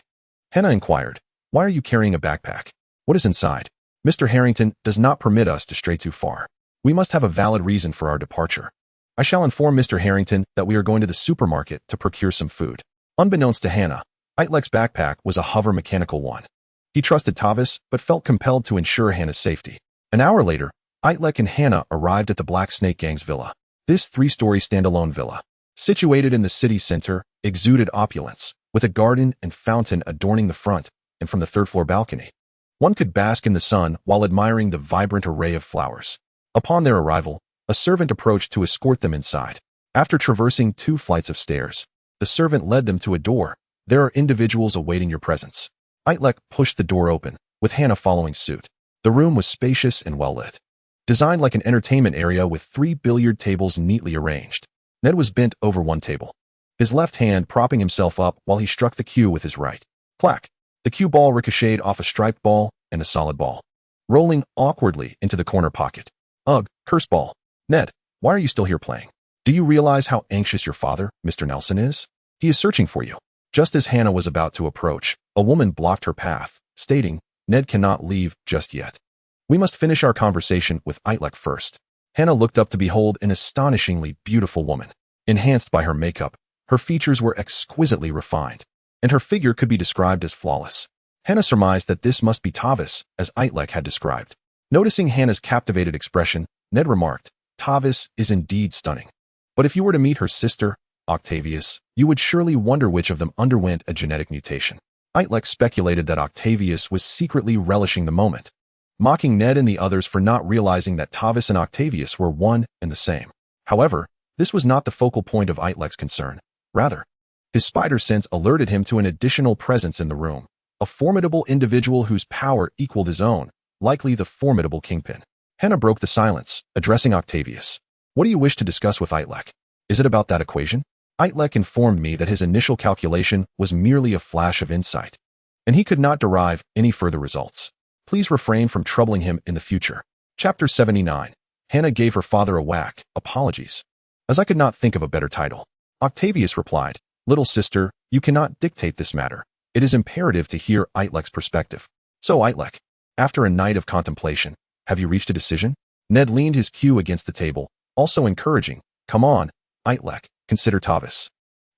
Speaker 1: Hannah inquired, "Why are you carrying a backpack? What is inside?" "Mr. Harrington does not permit us to stray too far. We must have a valid reason for our departure. I shall inform Mr. Harrington that we are going to the supermarket to procure some food." Unbeknownst to Hannah, Itrek's backpack was a hover mechanical one. He trusted Tavis, but felt compelled to ensure Hannah's safety. An hour later, Itrek and Hannah arrived at the Black Snake Gang's villa. This three-story standalone villa, situated in the city center, exuded opulence, with a garden and fountain adorning the front, and from the third-floor balcony, one could bask in the sun while admiring the vibrant array of flowers. Upon their arrival, a servant approached to escort them inside. After traversing 2 flights of stairs, the servant led them to a door. "There are individuals awaiting your presence." Itrek pushed the door open, with Hannah following suit. The room was spacious and well-lit, designed like an entertainment area with 3 billiard tables neatly arranged. Ned was bent over one table, his left hand propping himself up while he struck the cue with his right. Clack! The cue ball ricocheted off a striped ball and a solid ball, rolling awkwardly into the corner pocket. "Ugh, curse ball. Ned, why are you still here playing? Do you realize how anxious your father, Mr. Nelson, is? He is searching for you." Just as Hannah was about to approach, a woman blocked her path, stating, "Ned cannot leave just yet. We must finish our conversation with Itrek first." Hannah looked up to behold an astonishingly beautiful woman. Enhanced by her makeup, her features were exquisitely refined, and her figure could be described as flawless. Hannah surmised that this must be Tavis, as Itrek had described. Noticing Hannah's captivated expression, Ned remarked, "Tavis is indeed stunning. But if you were to meet her sister, Octavius, you would surely wonder which of them underwent a genetic mutation." Itrek speculated that Octavius was secretly relishing the moment. mocking Ned and the others for not realizing that Tavis and Octavius were one and the same. However, this was not the focal point of Itlek's concern. Rather, his spider sense alerted him to an additional presence in the room, a formidable individual whose power equaled his own, likely the formidable Kingpin. Hannah broke the silence, addressing Octavius. What do you wish to discuss with Itlek? Is it about that equation? Itlek informed me that his initial calculation was merely a flash of insight, and he could not derive any further results. Please refrain from troubling him in the future. Chapter 79. Hannah gave her father a whack. Apologies. As I could not think of a better title. Octavius replied, Little sister, you cannot dictate this matter. It is imperative to hear Itlek's perspective. So Itlek, after a night of contemplation, have you reached a decision? Ned leaned his cue against the table, also encouraging, Come on, Itlek, consider Tavis.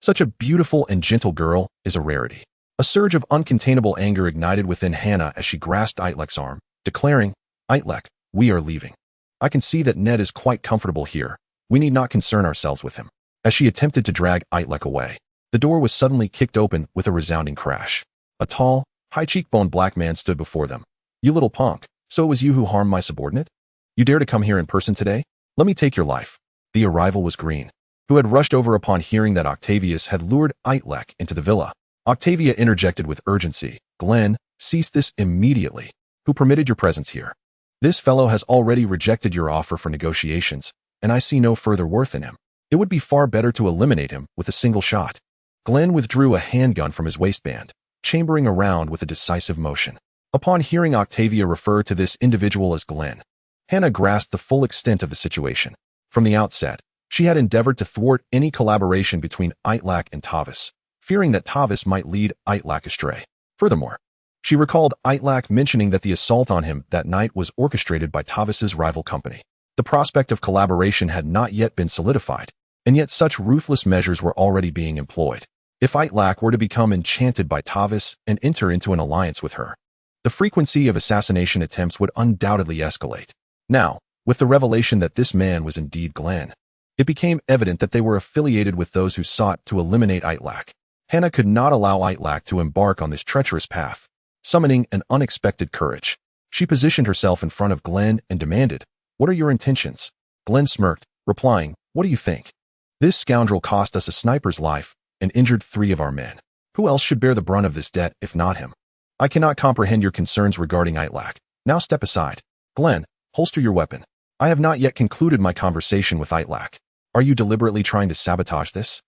Speaker 1: Such a beautiful and gentle girl is a rarity. A surge of uncontainable anger ignited within Hannah as she grasped Itlek's arm, declaring, Itlek, we are leaving. I can see that Ned is quite comfortable here. We need not concern ourselves with him. As she attempted to drag Itlek away, the door was suddenly kicked open with a resounding crash. A tall, high-cheekboned black man stood before them. You little punk, so it was you who harmed my subordinate? You dare to come here in person today? Let me take your life. The arrival was Green, who had rushed over upon hearing that Octavius had lured Itlek into the villa. Octavia interjected with urgency. Glenn, cease this immediately. Who permitted your presence here? This fellow has already rejected your offer for negotiations, and I see no further worth in him. It would be far better to eliminate him with a single shot. Glenn withdrew a handgun from his waistband, chambering around with a decisive motion. Upon hearing Octavia refer to this individual as Glenn, Hannah grasped the full extent of the situation. From the outset, she had endeavored to thwart any collaboration between Itlek and Tavis, fearing that Tavis might lead Itlek astray. Furthermore, she recalled Itlek mentioning that the assault on him that night was orchestrated by Tavis's rival company. The prospect of collaboration had not yet been solidified, and yet such ruthless measures were already being employed. If Itlek were to become enchanted by Tavis and enter into an alliance with her, the frequency of assassination attempts would undoubtedly escalate. Now, with the revelation that this man was indeed Glenn, it became evident that they were affiliated with those who sought to eliminate Itlek. Hannah could not allow Itlek to embark on this treacherous path. Summoning an unexpected courage, she positioned herself in front of Glenn and demanded, What are your intentions? Glenn smirked, replying, What do you think? This scoundrel cost us a sniper's life and injured 3 of our men. Who else should bear the brunt of this debt if not him? I cannot comprehend your concerns regarding Itlek. Now step aside. Glenn, holster your weapon. I have not yet concluded my conversation with Itlek. Are you deliberately trying to sabotage this?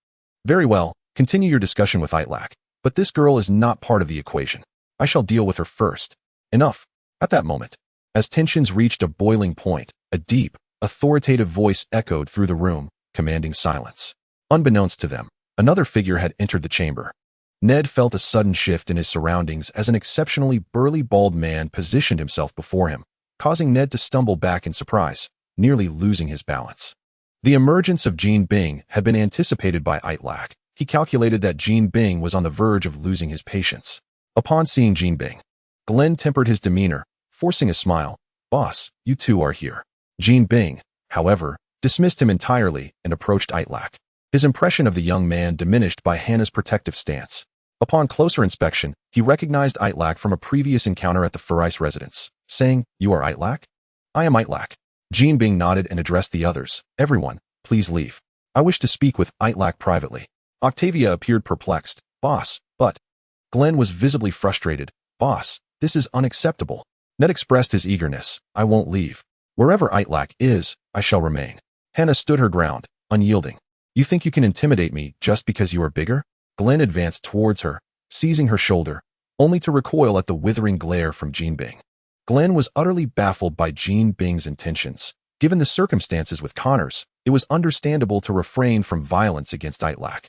Speaker 1: Very well, continue your discussion with Itlek, but this girl is not part of the equation. I shall deal with her first. Enough. At that moment, as tensions reached a boiling point, a deep, authoritative voice echoed through the room, commanding silence. Unbeknownst to them, another figure had entered the chamber. Ned felt a sudden shift in his surroundings as an exceptionally burly bald man positioned himself before him, causing Ned to stumble back in surprise, nearly losing his balance. The emergence of Jean Bing had been anticipated by Itlek. He calculated that Jean Bing was on the verge of losing his patience. Upon seeing Jean Bing, Glenn tempered his demeanor, forcing a smile. Boss, you two are here. Jean Bing, however, dismissed him entirely and approached Itlek. His impression of the young man diminished by Hannah's protective stance. Upon closer inspection, he recognized Itlek from a previous encounter at the Furice residence, saying, You are Itlek? I am Itlek. Jean Bing nodded and addressed the others. Everyone, please leave. I wish to speak with Itlek privately. Octavia appeared perplexed. Boss, but... Glenn was visibly frustrated. Boss, this is unacceptable. Ned expressed his eagerness. I won't leave. Wherever Itlek is, I shall remain. Hannah stood her ground, unyielding. You think you can intimidate me just because you are bigger? Glenn advanced towards her, seizing her shoulder, only to recoil at the withering glare from Jean Bing. Glenn was utterly baffled by Jean Bing's intentions. Given the circumstances with Connors, it was understandable to refrain from violence against Itlek.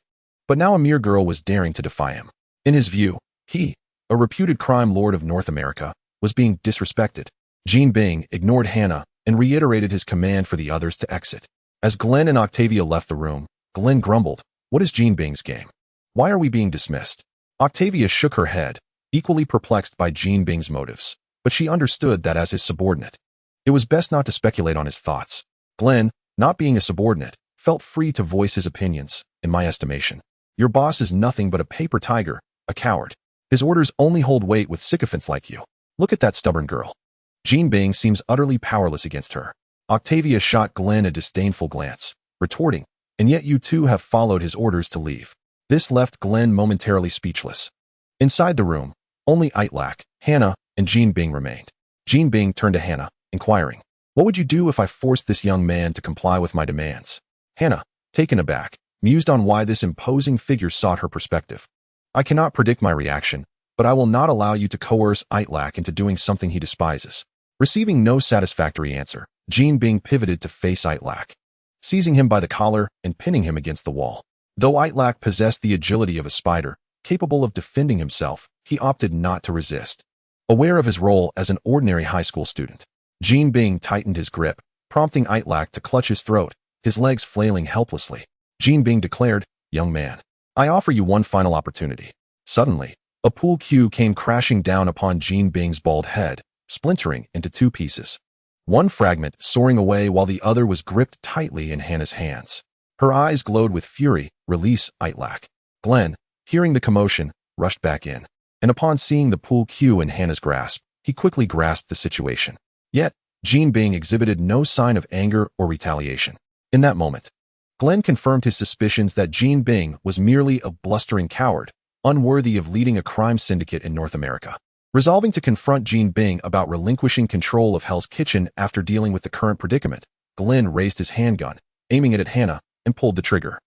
Speaker 1: But now a mere girl was daring to defy him. In his view, he, a reputed crime lord of North America, was being disrespected. Jean Bing ignored Hannah and reiterated his command for the others to exit. As Glenn and Octavia left the room, Glenn grumbled, What is Jean Bing's game? Why are we being dismissed? Octavia shook her head, equally perplexed by Jean Bing's motives, but she understood that as his subordinate, it was best not to speculate on his thoughts. Glenn, not being a subordinate, felt free to voice his opinions, in my estimation. Your boss is nothing but a paper tiger, a coward. His orders only hold weight with sycophants like you. Look at that stubborn girl. Jean Bing seems utterly powerless against her. Octavia shot Glenn a disdainful glance, retorting, and yet you two have followed his orders to leave. This left Glenn momentarily speechless. Inside the room, only Itrek, Hannah, and Jean Bing remained. Jean Bing turned to Hannah, inquiring, "What would you do if I forced this young man to comply with my demands?" Hannah, taken aback, mused on why this imposing figure sought her perspective. "I cannot predict my reaction, but I will not allow you to coerce Itrek into doing something he despises." Receiving no satisfactory answer, Jean Bing pivoted to face Itrek, seizing him by the collar and pinning him against the wall. Though Itrek possessed the agility of a spider, capable of defending himself, he opted not to resist. Aware of his role as an ordinary high school student, Jean Bing tightened his grip, prompting Itrek to clutch his throat, his legs flailing helplessly. Jean Bing declared, "Young man, I offer you one final opportunity." Suddenly, a pool cue came crashing down upon Jean Bing's bald head, splintering into two pieces. One fragment soaring away while the other was gripped tightly in Hannah's hands. Her eyes glowed with fury. "Release, Itrek." Glenn, hearing the commotion, rushed back in, and upon seeing the pool cue in Hannah's grasp, he quickly grasped the situation. Yet, Jean Bing exhibited no sign of anger or retaliation. In that moment, Glenn confirmed his suspicions that Jean Bing was merely a blustering coward, unworthy of leading a crime syndicate in North America. Resolving to confront Jean Bing about relinquishing control of Hell's Kitchen after dealing with the current predicament, Glenn raised his handgun, aiming it at Hannah, and pulled the trigger.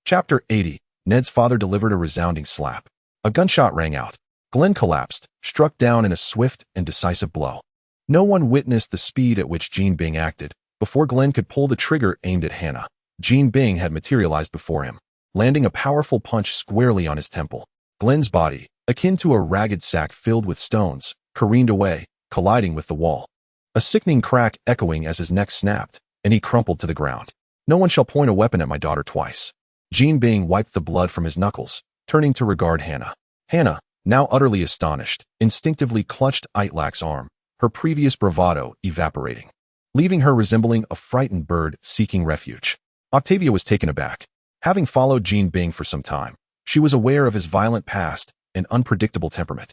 Speaker 1: Chapter 80. Ned's father delivered a resounding slap. A gunshot rang out. Glenn collapsed, struck down in a swift and decisive blow. No one witnessed the speed at which Jean Bing acted. Before Glenn could pull the trigger aimed at Hannah, Jean Bing had materialized before him, landing a powerful punch squarely on his temple. Glenn's body, akin to a ragged sack filled with stones, careened away, colliding with the wall. A sickening crack echoing as his neck snapped, and he crumpled to the ground. "No one shall point a weapon at my daughter twice." Jean Bing wiped the blood from his knuckles, turning to regard Hannah. Hannah, now utterly astonished, instinctively clutched Itrek's arm, her previous bravado evaporating, leaving her resembling a frightened bird seeking refuge. Octavia was taken aback. Having followed Jean Bing for some time, she was aware of his violent past and unpredictable temperament.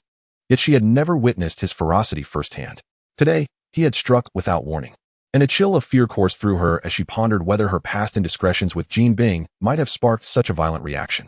Speaker 1: Yet she had never witnessed his ferocity firsthand. Today, he had struck without warning, and a chill of fear coursed through her as she pondered whether her past indiscretions with Jean Bing might have sparked such a violent reaction.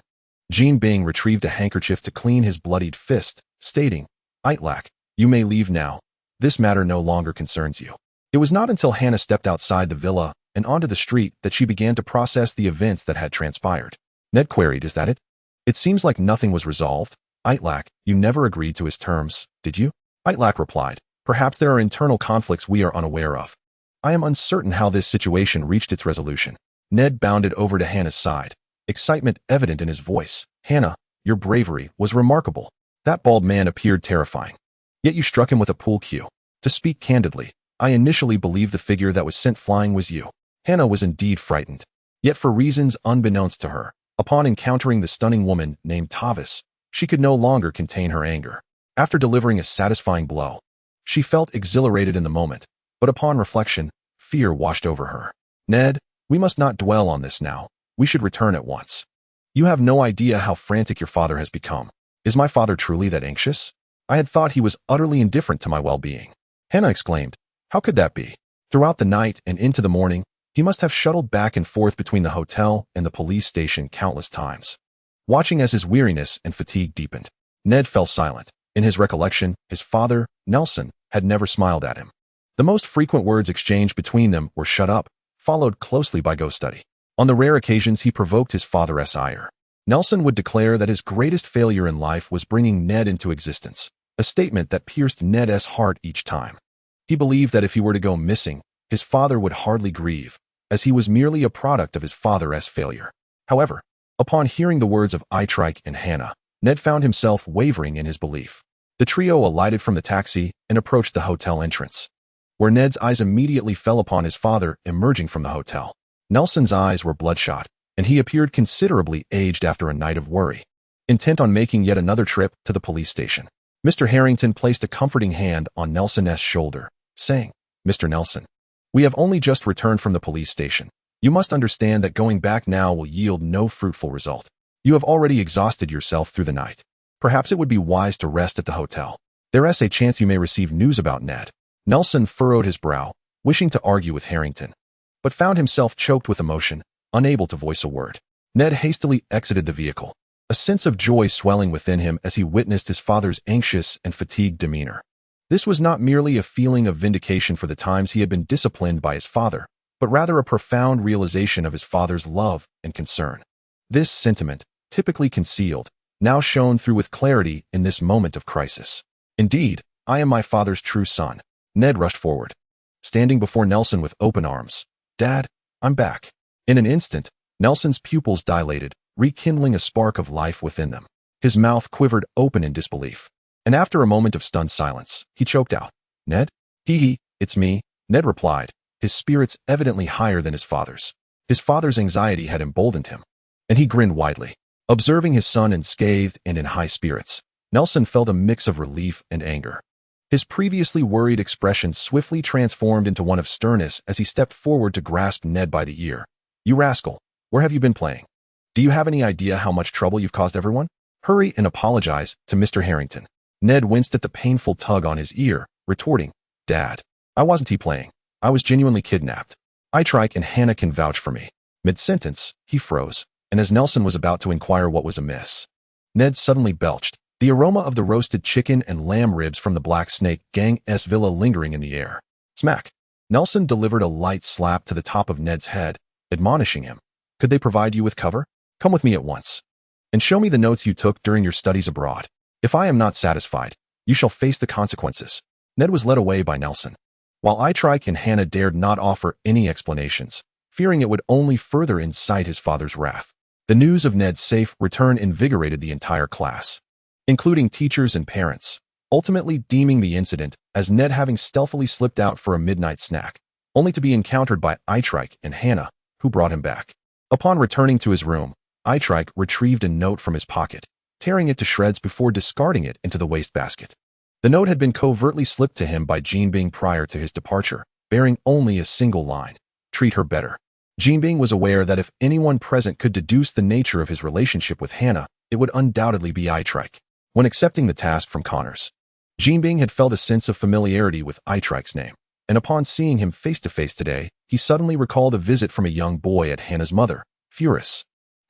Speaker 1: Jean Bing retrieved a handkerchief to clean his bloodied fist, stating, "Itrek, you may leave now. This matter no longer concerns you." It was not until Hannah stepped outside the villa and onto the street that she began to process the events that had transpired. Ned queried, "Is that it? It seems like nothing was resolved." "Itrek, you never agreed to his terms, did you?" Itrek replied, "Perhaps there are internal conflicts we are unaware of. I am uncertain how this situation reached its resolution." Ned bounded over to Hannah's side, excitement evident in his voice. "Hannah, your bravery was remarkable. That bald man appeared terrifying. Yet you struck him with a pool cue. To speak candidly, I initially believed the figure that was sent flying was you." Hannah was indeed frightened. Yet for reasons unbeknownst to her, upon encountering the stunning woman named Tavis, she could no longer contain her anger. After delivering a satisfying blow, she felt exhilarated in the moment, but upon reflection, fear washed over her. "Ned, we must not dwell on this now. We should return at once. You have no idea how frantic your father has become. Is my father truly that anxious? I had thought he was utterly indifferent to my well-being." Hannah exclaimed, "How could that be? Throughout the night and into the morning, he must have shuttled back and forth between the hotel and the police station countless times." Watching as his weariness and fatigue deepened, Ned fell silent. In his recollection, his father, Nelson, had never smiled at him. The most frequent words exchanged between them were "shut up," followed closely by "go study." On the rare occasions he provoked his father's ire, Nelson would declare that his greatest failure in life was bringing Ned into existence, a statement that pierced Ned's heart each time. He believed that if he were to go missing, his father would hardly grieve, as he was merely a product of his father's failure. However, upon hearing the words of Itrek and Hannah, Ned found himself wavering in his belief. The trio alighted from the taxi and approached the hotel entrance, where Ned's eyes immediately fell upon his father emerging from the hotel. Nelson's eyes were bloodshot, and he appeared considerably aged after a night of worry, intent on making yet another trip to the police station. Mr. Harrington placed a comforting hand on Nelson's shoulder, saying, "Mr. Nelson, we have only just returned from the police station. You must understand that going back now will yield no fruitful result. You have already exhausted yourself through the night. Perhaps it would be wise to rest at the hotel. There is a chance you may receive news about Ned." Nelson furrowed his brow, wishing to argue with Harrington, but found himself choked with emotion, unable to voice a word. Ned hastily exited the vehicle, a sense of joy swelling within him as he witnessed his father's anxious and fatigued demeanor. This was not merely a feeling of vindication for the times he had been disciplined by his father, but rather a profound realization of his father's love and concern. This sentiment, typically concealed, now shone through with clarity in this moment of crisis. Indeed, I am my father's true son. Ned rushed forward, standing before Nelson with open arms. Dad, I'm back. In an instant, Nelson's pupils dilated, rekindling a spark of life within them. His mouth quivered open in disbelief, and after a moment of stunned silence, he choked out, Ned? It's me, Ned replied, his spirits evidently higher than his father's. His father's anxiety had emboldened him, and he grinned widely. Observing his son unscathed and in high spirits, Nelson felt a mix of relief and anger. His previously worried expression swiftly transformed into one of sternness as he stepped forward to grasp Ned by the ear. You rascal, where have you been playing? Do you have any idea how much trouble you've caused everyone? Hurry and apologize to Mr. Harrington. Ned winced at the painful tug on his ear, retorting, Dad, I wasn't playing. I was genuinely kidnapped. Itrek and Hannah can vouch for me. Mid-sentence, he froze, and as Nelson was about to inquire what was amiss, Ned suddenly belched, the aroma of the roasted chicken and lamb ribs from the Black Snake Gang's villa lingering in the air. Smack! Nelson delivered a light slap to the top of Ned's head, admonishing him. Could they provide you with cover? Come with me at once, and show me the notes you took during your studies abroad. If I am not satisfied, you shall face the consequences. Ned was led away by Nelson, while Itrek and Hannah dared not offer any explanations, fearing it would only further incite his father's wrath. The news of Ned's safe return invigorated the entire class, including teachers and parents, ultimately deeming the incident as Ned having stealthily slipped out for a midnight snack, only to be encountered by Itrek and Hannah, who brought him back. Upon returning to his room, Itrek retrieved a note from his pocket, tearing it to shreds before discarding it into the wastebasket. The note had been covertly slipped to him by Jinbing prior to his departure, bearing only a single line, treat her better. Jinbing was aware that if anyone present could deduce the nature of his relationship with Hannah, it would undoubtedly be Itrek. When accepting the task from Connors, Jinbing had felt a sense of familiarity with Itrek's name, and upon seeing him face-to-face today, he suddenly recalled a visit from a young boy at Hannah's mother, Furus,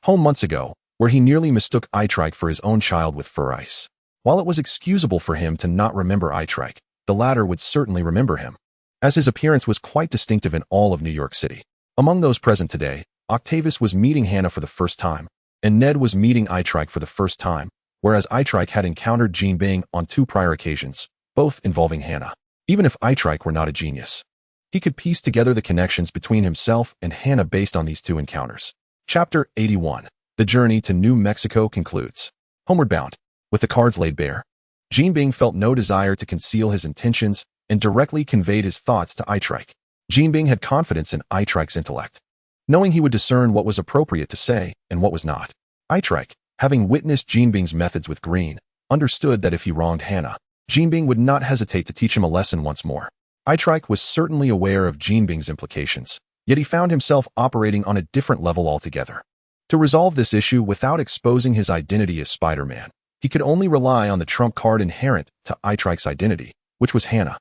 Speaker 1: home months ago, where he nearly mistook Itrek for his own child with fur ice. While it was excusable for him to not remember Itrek, the latter would certainly remember him, as his appearance was quite distinctive in all of New York City. Among those present today, Octavius was meeting Hannah for the first time, and Ned was meeting Itrek for the first time, whereas Itrek had encountered Jinbing on 2 prior occasions, both involving Hannah. Even if Itrek were not a genius, he could piece together the connections between himself and Hannah based on these 2 encounters. Chapter 81. The journey to New Mexico concludes. Homeward bound, with the cards laid bare, Jinbing felt no desire to conceal his intentions and directly conveyed his thoughts to Itrek. Jinbing had confidence in Itrek's intellect, knowing he would discern what was appropriate to say and what was not. Itrek, having witnessed Jinbing's methods with Green, understood that if he wronged Hannah, Jinbing would not hesitate to teach him a lesson once more. Itrek was certainly aware of Jinbing's implications, yet he found himself operating on a different level altogether. To resolve this issue without exposing his identity as Spider-Man, he could only rely on the trump card inherent to Itrek's identity, which was Hannah.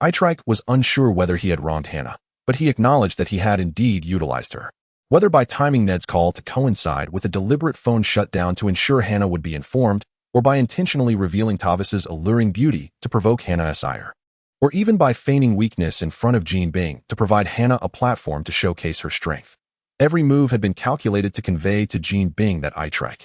Speaker 1: Itrek was unsure whether he had wronged Hannah, but he acknowledged that he had indeed utilized her. Whether by timing Ned's call to coincide with a deliberate phone shutdown to ensure Hannah would be informed, or by intentionally revealing Tavis's alluring beauty to provoke Hannah's ire, or even by feigning weakness in front of Jinbing to provide Hannah a platform to showcase her strength. Every move had been calculated to convey to Jinbing that Itrek,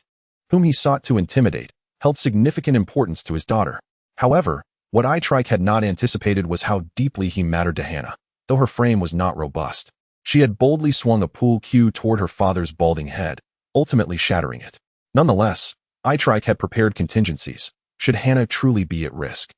Speaker 1: whom he sought to intimidate, held significant importance to his daughter. However, what Itrek had not anticipated was how deeply he mattered to Hannah, though her frame was not robust. She had boldly swung a pool cue toward her father's balding head, ultimately shattering it. Nonetheless, Itrek had prepared contingencies, should Hannah truly be at risk.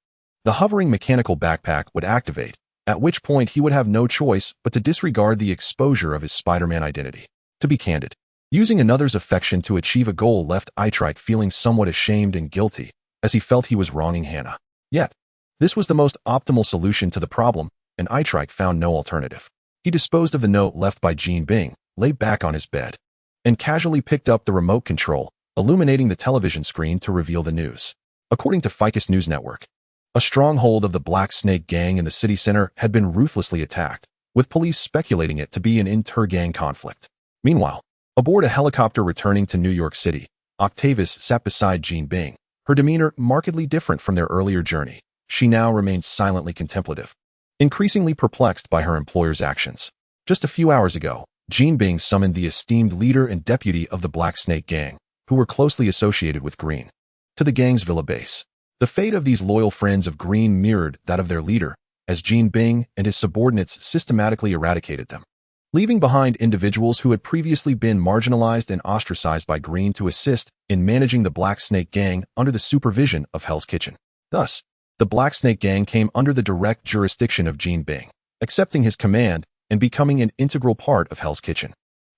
Speaker 1: The hovering mechanical backpack would activate, at which point he would have no choice but to disregard the exposure of his Spider-Man identity. To be candid, using another's affection to achieve a goal left Itrek feeling somewhat ashamed and guilty, as he felt he was wronging Hannah. Yet, this was the most optimal solution to the problem, and Itrek found no alternative. He disposed of the note left by Jinbing, lay back on his bed, and casually picked up the remote control, illuminating the television screen to reveal the news. According to Ficus News Network, A stronghold of the Black Snake Gang in the city center had been ruthlessly attacked, with police speculating it to be an inter-gang conflict. Meanwhile, aboard a helicopter returning to New York City, Octavius sat beside Jean Bing, her demeanor markedly different from their earlier journey. She now remained silently contemplative, increasingly perplexed by her employer's actions. Just a few hours ago, Jean Bing summoned the esteemed leader and deputy of the Black Snake Gang, who were closely associated with Green, to the gang's villa base. The fate of these loyal friends of Green mirrored that of their leader, as Jean Bing and his subordinates systematically eradicated them, leaving behind individuals who had previously been marginalized and ostracized by Green to assist in managing the Black Snake Gang under the supervision of Hell's Kitchen. Thus, the Black Snake Gang came under the direct jurisdiction of Jean Bing, accepting his command and becoming an integral part of Hell's Kitchen.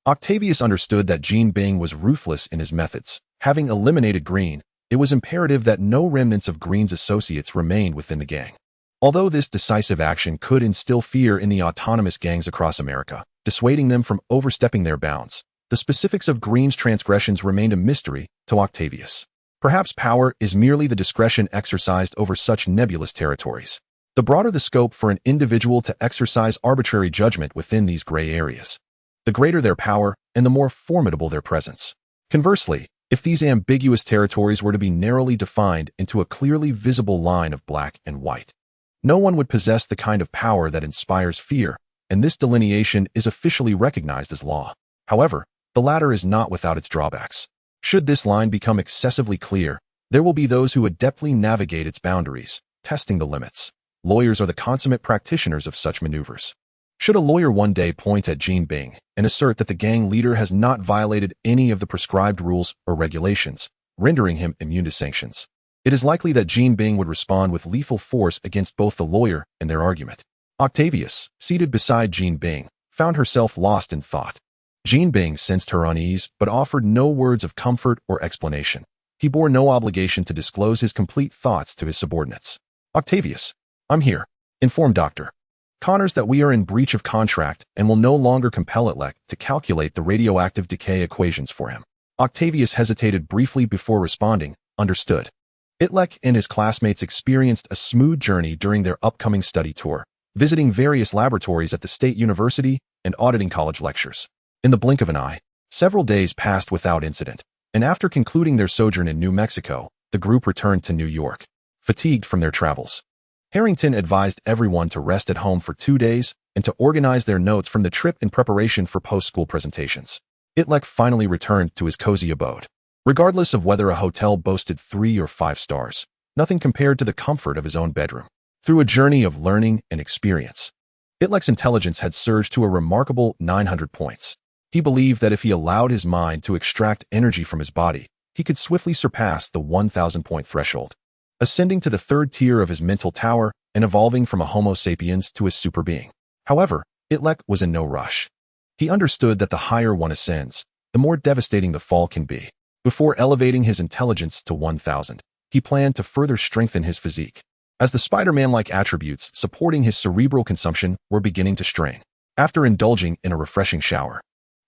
Speaker 1: Octavius understood that Jean Bing was ruthless in his methods. Having eliminated Green, it was imperative that no remnants of Green's associates remained within the gang. Although this decisive action could instill fear in the autonomous gangs across America, dissuading them from overstepping their bounds, the specifics of Green's transgressions remained a mystery to Octavius. Perhaps power is merely the discretion exercised over such nebulous territories. The broader the scope for an individual to exercise arbitrary judgment within these gray areas, the greater their power and the more formidable their presence. Conversely, if these ambiguous territories were to be narrowly defined into a clearly visible line of black and white, no one would possess the kind of power that inspires fear, and this delineation is officially recognized as law. However, the latter is not without its drawbacks. Should this line become excessively clear, there will be those who adeptly navigate its boundaries, testing the limits. Lawyers are the consummate practitioners of such maneuvers. Should a lawyer one day point at Jean Bing and assert that the gang leader has not violated any of the prescribed rules or regulations, rendering him immune to sanctions, it is likely that Jean Bing would respond with lethal force against both the lawyer and their argument. Octavius, seated beside Jean Bing, found herself lost in thought. Jean Bing sensed her unease but offered no words of comfort or explanation. He bore no obligation to disclose his complete thoughts to his subordinates. "Octavius, I'm here. Inform Dr. Connors that we are in breach of contract and will no longer compel Itrek to calculate the radioactive decay equations for him." Octavius hesitated briefly before responding, "Understood." Itrek and his classmates experienced a smooth journey during their upcoming study tour, visiting various laboratories at the State University and auditing college lectures. In the blink of an eye, several days passed without incident, and after concluding their sojourn in New Mexico, the group returned to New York, fatigued from their travels. Harrington advised everyone to rest at home for 2 days and to organize their notes from the trip in preparation for post-school presentations. Itrek finally returned to his cozy abode. Regardless of whether a hotel boasted 3 or 5 stars, nothing compared to the comfort of his own bedroom. Through a journey of learning and experience, Itrek's intelligence had surged to a remarkable 900 points. He believed that if he allowed his mind to extract energy from his body, he could swiftly surpass the 1,000-point threshold, ascending to the 3rd tier of his mental tower and evolving from a Homo sapiens to a superbeing. However, Itrek was in no rush. He understood that the higher one ascends, the more devastating the fall can be. Before elevating his intelligence to 1,000, he planned to further strengthen his physique, as the Spider-Man-like attributes supporting his cerebral consumption were beginning to strain. After indulging in a refreshing shower,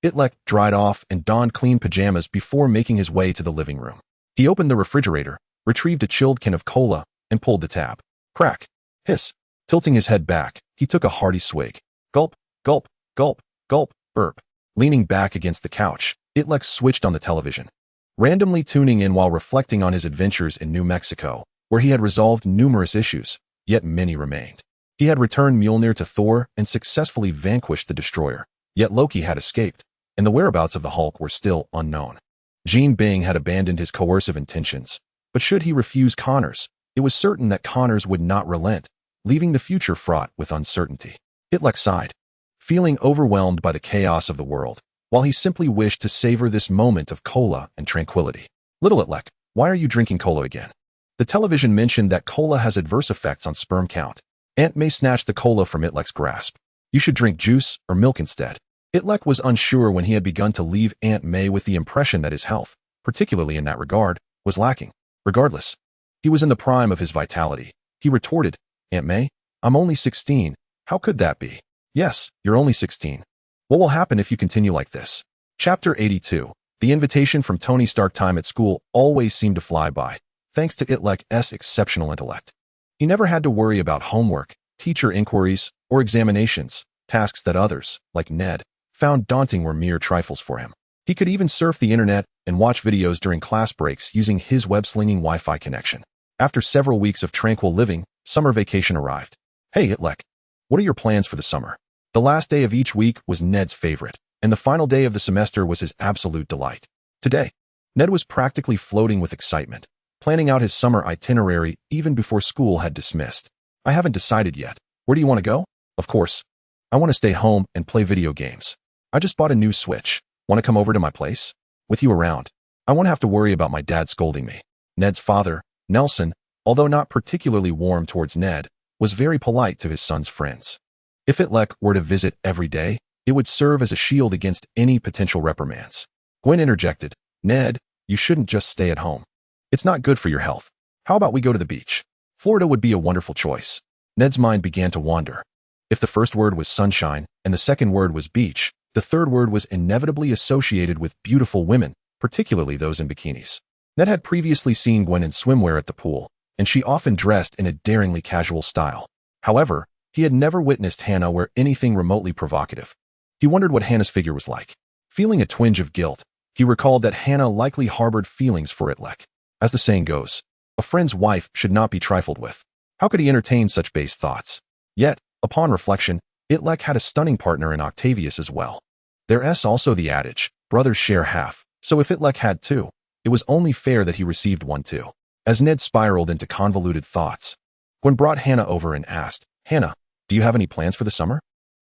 Speaker 1: Itrek dried off and donned clean pajamas before making his way to the living room. He opened the refrigerator, retrieved a chilled can of cola, and pulled the tab. Crack. Hiss. Tilting his head back, he took a hearty swig. Gulp, gulp, gulp, gulp, burp. Leaning back against the couch, Itrek switched on the television, randomly tuning in while reflecting on his adventures in New Mexico, where he had resolved numerous issues, yet many remained. He had returned Mjolnir to Thor and successfully vanquished the Destroyer, yet Loki had escaped, and the whereabouts of the Hulk were still unknown. Jean Bing had abandoned his coercive intentions, but should he refuse Connors, it was certain that Connors would not relent, leaving the future fraught with uncertainty. Itrek sighed, feeling overwhelmed by the chaos of the world, while he simply wished to savor this moment of cola and tranquility. "Little Itrek, why are you drinking cola again?" The television mentioned that cola has adverse effects on sperm count. Aunt May snatched the cola from Itrek's grasp. "You should drink juice or milk instead." Itrek was unsure when he had begun to leave Aunt May with the impression that his health, particularly in that regard, was lacking. Regardless, he was in the prime of his vitality. He retorted, "Aunt May, I'm only 16. How could that be?" "Yes, you're only 16. What will happen if you continue like this?" Chapter 82. The invitation from Tony Stark. Time at school always seemed to fly by, thanks to Itrek's exceptional intellect. He never had to worry about homework, teacher inquiries, or examinations. Tasks that others, like Ned, found daunting were mere trifles for him. He could even surf the internet and watch videos during class breaks using his web-slinging Wi-Fi connection. After several weeks of tranquil living, summer vacation arrived. Hey, Itrek, what are your plans for the summer? The last day of each week was Ned's favorite, and the final day of the semester was his absolute delight. Today, Ned was practically floating with excitement, planning out his summer itinerary even before school had dismissed. I haven't decided yet. Where do you want to go? Of course. I want to stay home and play video games. I just bought a new Switch. Want to come over to my place? With you around, I won't have to worry about my dad scolding me. Ned's father, Nelson, although not particularly warm towards Ned, was very polite to his son's friends. If Itrek were to visit every day, it would serve as a shield against any potential reprimands. Gwen interjected, Ned, you shouldn't just stay at home. It's not good for your health. How about we go to the beach? Florida would be a wonderful choice. Ned's mind began to wander. If the first word was sunshine and the second word was beach, the third word was inevitably associated with beautiful women, particularly those in bikinis. Ned had previously seen Gwen in swimwear at the pool, and she often dressed in a daringly casual style. However, he had never witnessed Hannah wear anything remotely provocative. He wondered what Hannah's figure was like. Feeling a twinge of guilt, he recalled that Hannah likely harbored feelings for Itrek. As the saying goes, a friend's wife should not be trifled with. How could he entertain such base thoughts? Yet, upon reflection, Itrek had a stunning partner in Octavius as well. There's also the adage, brothers share half, so if Itrek had two, it was only fair that he received one too. As Ned spiraled into convoluted thoughts, Gwen brought Hannah over and asked, Hannah, do you have any plans for the summer?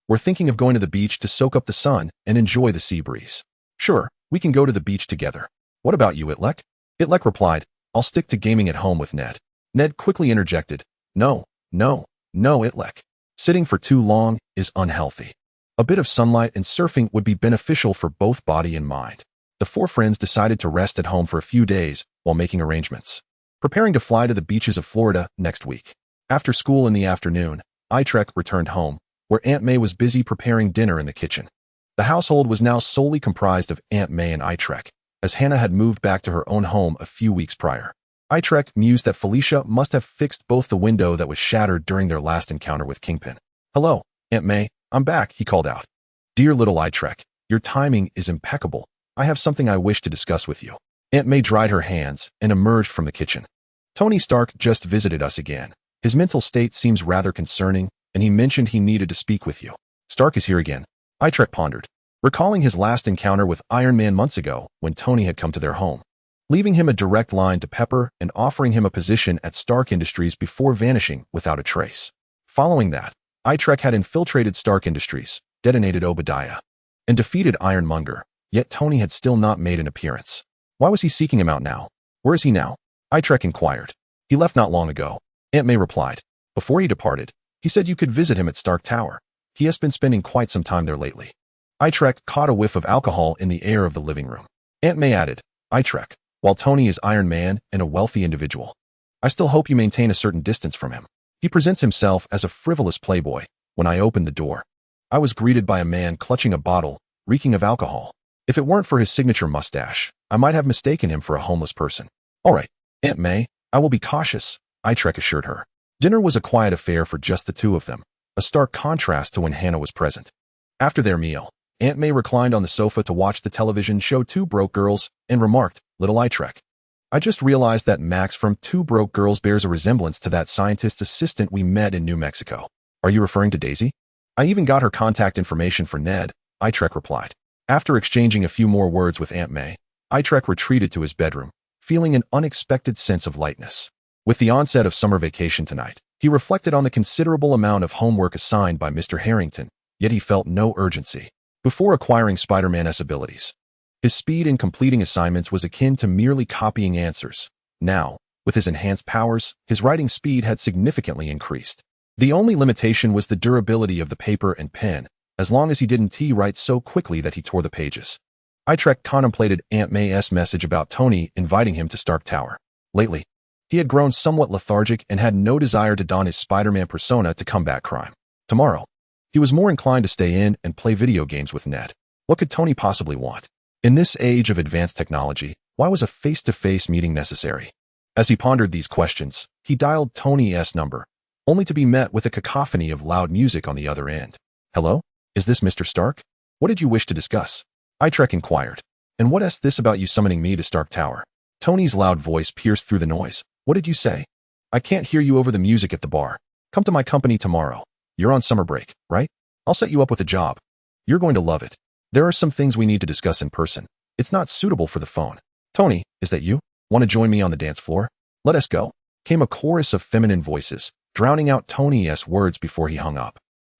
Speaker 1: We're thinking of going to the beach to soak up the sun and enjoy the sea breeze. Sure, we can go to the beach together. What about you, Itrek? Itrek replied, I'll stick to gaming at home with Ned. Ned quickly interjected, No, Itrek. Sitting for too long is unhealthy. A bit of sunlight and surfing would be beneficial for both body and mind. The four friends decided to rest at home for a few days while making arrangements, preparing to fly to the beaches of Florida next week. After school in the afternoon, Itrek returned home, where Aunt May was busy preparing dinner in the kitchen. The household was now solely comprised of Aunt May and Itrek, as Hannah had moved back to her own home a few weeks prior. Itrek mused that Felicia must have fixed both the window that was shattered during their last encounter with Kingpin. Hello, Aunt May, I'm back, he called out. Dear little Itrek, your timing is impeccable. I have something I wish to discuss with you. Aunt May dried her hands and emerged from the kitchen. Tony Stark just visited us again. His mental state seems rather concerning, and he mentioned he needed to speak with you. Stark is here again. Itrek pondered, recalling his last encounter with Iron Man months ago when Tony had come to their home, leaving him a direct line to Pepper and offering him a position at Stark Industries before vanishing without a trace. Following that, Itrek had infiltrated Stark Industries, detonated Obadiah, and defeated Ironmonger, yet Tony had still not made an appearance. Why was he seeking him out now? Where is he now? Itrek inquired. He left not long ago, Aunt May replied. Before he departed, he said you could visit him at Stark Tower. He has been spending quite some time there lately. Itrek caught a whiff of alcohol in the air of the living room. Aunt May added, Itrek, while Tony is Iron Man and a wealthy individual, I still hope you maintain a certain distance from him. He presents himself as a frivolous playboy. When I opened the door, I was greeted by a man clutching a bottle, reeking of alcohol. If it weren't for his signature mustache, I might have mistaken him for a homeless person. All right, Aunt May, I will be cautious, Itrek assured her. Dinner was a quiet affair for just the two of them, a stark contrast to when Hannah was present. After their meal, Aunt May reclined on the sofa to watch the television show Two Broke Girls and remarked, Little Itrek, I just realized that Max from Two Broke Girls bears a resemblance to that scientist assistant we met in New Mexico. Are you referring to Daisy? I even got her contact information for Ned, Itrek replied. After exchanging a few more words with Aunt May, Itrek retreated to his bedroom, feeling an unexpected sense of lightness. With the onset of summer vacation tonight, he reflected on the considerable amount of homework assigned by Mr. Harrington, yet he felt no urgency. Before acquiring Spider-Man's abilities, his speed in completing assignments was akin to merely copying answers. Now, with his enhanced powers, his writing speed had significantly increased. The only limitation was the durability of the paper and pen, as long as he didn't write so quickly that he tore the pages. Itrek contemplated Aunt May's message about Tony inviting him to Stark Tower. Lately, he had grown somewhat lethargic and had no desire to don his Spider-Man persona to combat crime. Tomorrow, he was more inclined to stay in and play video games with Ned. What could Tony possibly want? In this age of advanced technology, why was a face-to-face meeting necessary? As he pondered these questions, he dialed Tony's number, only to be met with a cacophony of loud music on the other end. Hello? Is this Mr. Stark? What did you wish to discuss? Itrek inquired. And what's this about you summoning me to Stark Tower? Tony's loud voice pierced through the noise. What did you say? I can't hear you over the music at the bar. Come to my company tomorrow. You're on summer break, right? I'll set you up with a job. You're going to love it. There are some things we need to discuss in person. It's not suitable for the phone. Tony, is that you? Want to join me on the dance floor? Let us go. Came a chorus of feminine voices, drowning out Tony's words before he hung up.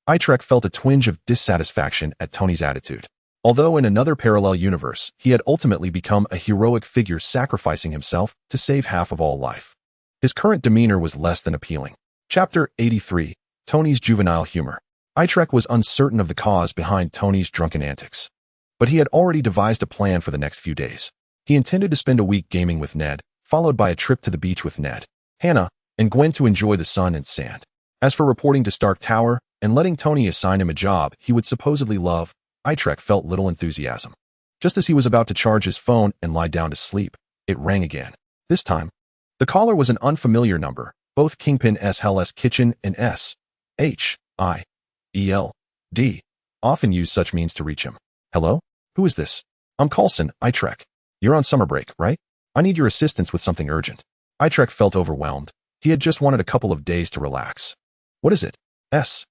Speaker 1: Itrek felt a twinge of dissatisfaction at Tony's attitude. Although in another parallel universe, he had ultimately become a heroic figure sacrificing himself to save half of all life. His current demeanor was less than appealing. Chapter 83. Tony's Juvenile Humor. Itrek was uncertain of the cause behind Tony's drunken antics. But he had already devised a plan for the next few days. He intended to spend a week gaming with Ned, followed by a trip to the beach with Ned, Hannah, and Gwen to enjoy the sun and sand. As for reporting to Stark Tower and letting Tony assign him a job he would supposedly love, Itrek felt little enthusiasm. Just as he was about to charge his phone and lie down to sleep, it rang again. This time, the caller was an unfamiliar number. Both Kingpin S.H.I.E.L.D's kitchen and S.H.I.E.L.D. often use such means to reach him. Hello? Who is this? I'm Coulson, Itrek. You're on summer break, right? I need your assistance with something urgent. Itrek felt overwhelmed. He had just wanted a couple of days to relax. What is it? S.H.I.E.L.D.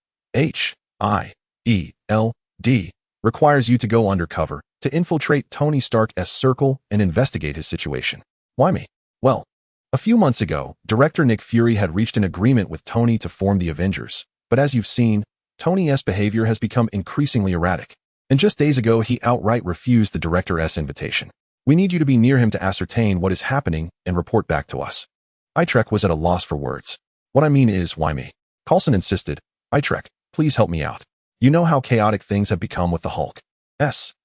Speaker 1: requires you to go undercover to infiltrate Tony Stark's circle and investigate his situation. Why me? Well, a few months ago, director Nick Fury had reached an agreement with Tony to form the Avengers, but as you've seen, Tony's behavior has become increasingly erratic. And just days ago, he outright refused the director's invitation. We need you to be near him to ascertain what is happening and report back to us. Itrek was at a loss for words. What I mean is, why me? Coulson insisted. Itrek, please help me out. You know how chaotic things have become with the Hulk. S.H.I.E.L.D.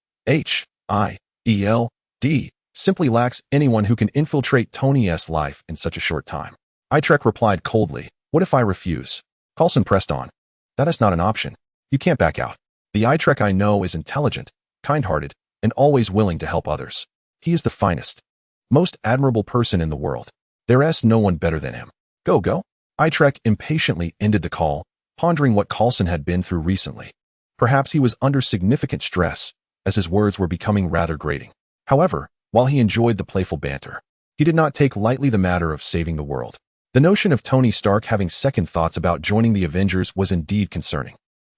Speaker 1: simply lacks anyone who can infiltrate Tony's life in such a short time. Itrek replied coldly. What if I refuse? Coulson pressed on. That is not an option. You can't back out. The Itrek I know is intelligent, kind-hearted, and always willing to help others. He is the finest, most admirable person in the world. There is no one better than him. Go, go. Itrek impatiently ended the call, pondering what Coulson had been through recently. Perhaps he was under significant stress, as his words were becoming rather grating. However, while he enjoyed the playful banter, he did not take lightly the matter of saving the world. The notion of Tony Stark having second thoughts about joining the Avengers was indeed concerning.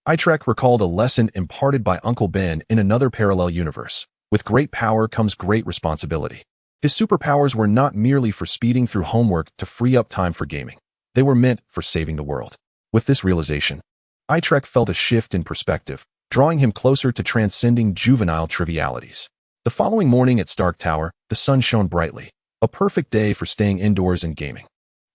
Speaker 1: Itrek recalled a lesson imparted by Uncle Ben in another parallel universe. With great power comes great responsibility. His superpowers were not merely for speeding through homework to free up time for gaming. They were meant for saving the world. With this realization, Itrek felt a shift in perspective, drawing him closer to transcending juvenile trivialities. The following morning at Stark Tower, the sun shone brightly, a perfect day for staying indoors and gaming.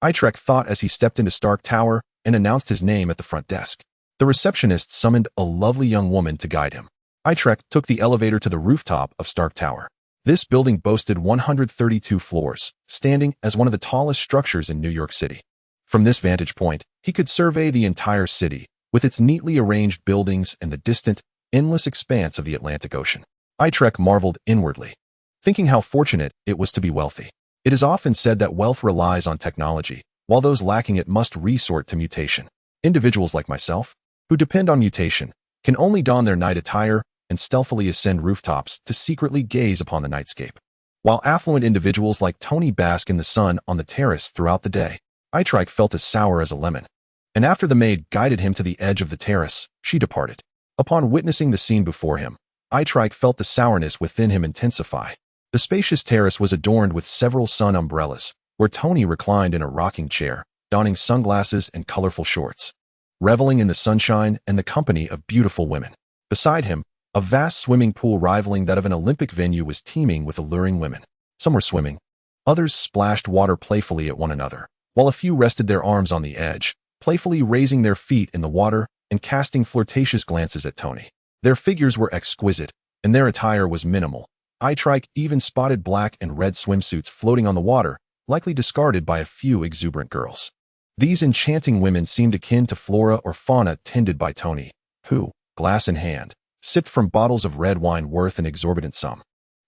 Speaker 1: Itrek thought as he stepped into Stark Tower and announced his name at the front desk. The receptionist summoned a lovely young woman to guide him. Itrek took the elevator to the rooftop of Stark Tower. This building boasted 132 floors, standing as one of the tallest structures in New York City. From this vantage point, he could survey the entire city, with its neatly arranged buildings and the distant, endless expanse of the Atlantic Ocean. Itrek marveled inwardly, thinking how fortunate it was to be wealthy. It is often said that wealth relies on technology, while those lacking it must resort to mutation. Individuals like myself, who depend on mutation, can only don their night attire and stealthily ascend rooftops to secretly gaze upon the nightscape. While affluent individuals like Tony bask in the sun on the terrace throughout the day, Itrek felt as sour as a lemon. And after the maid guided him to the edge of the terrace, she departed. Upon witnessing the scene before him, Itrek felt the sourness within him intensify. The spacious terrace was adorned with several sun umbrellas, where Tony reclined in a rocking chair, donning sunglasses and colorful shorts, reveling in the sunshine and the company of beautiful women. Beside him, a vast swimming pool rivaling that of an Olympic venue was teeming with alluring women. Some were swimming. Others splashed water playfully at one another, while a few rested their arms on the edge, playfully raising their feet in the water and casting flirtatious glances at Tony. Their figures were exquisite, and their attire was minimal. Itrek even spotted black and red swimsuits floating on the water, likely discarded by a few exuberant girls. These enchanting women seemed akin to flora or fauna tended by Tony, who, glass in hand, sipped from bottles of red wine worth an exorbitant sum,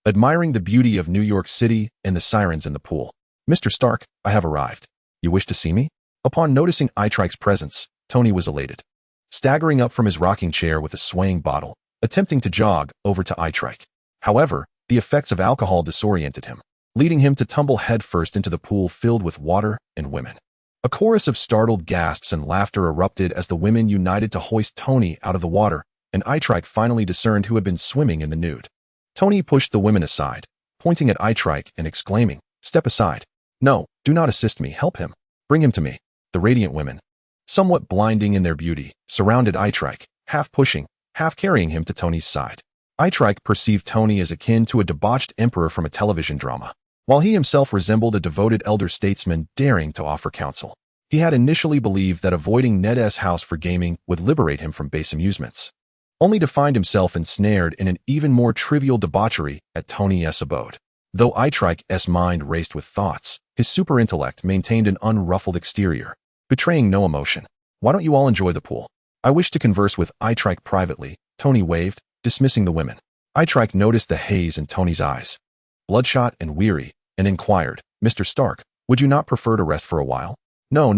Speaker 1: admiring the beauty of New York City and the sirens in the pool. Mr. Stark, I have arrived. You wish to see me? Upon noticing Itrek's presence, Tony was elated. Staggering up from his rocking chair with a swaying bottle, attempting to jog over to Itrek. However, the effects of alcohol disoriented him, leading him to tumble headfirst into the pool filled with water and women. A chorus of startled gasps and laughter erupted as the women united to hoist Tony out of the water, and Itrek finally discerned who had been swimming in the nude. Tony pushed the women aside, pointing at Itrek and exclaiming, "Step aside. No, do not assist me, help him. Bring him to me." The radiant women, somewhat blinding in their beauty, surrounded Itrek, half pushing, half carrying him to Tony's side. Itrek perceived Tony as akin to a debauched emperor from a television drama, while he himself resembled a devoted elder statesman daring to offer counsel. He had initially believed that avoiding Ned's house for gaming would liberate him from base amusements, only to find himself ensnared in an even more trivial debauchery at Tony's abode. Though Itrek's mind raced with thoughts, his super intellect maintained an unruffled exterior, betraying no emotion. "Why don't you all enjoy the pool? I wish to converse with Itrek privately," Tony waved, dismissing the women. Itrek noticed the haze in Tony's eyes, bloodshot and weary, and inquired, "Mr. Stark, would you not prefer to rest for a while?" No,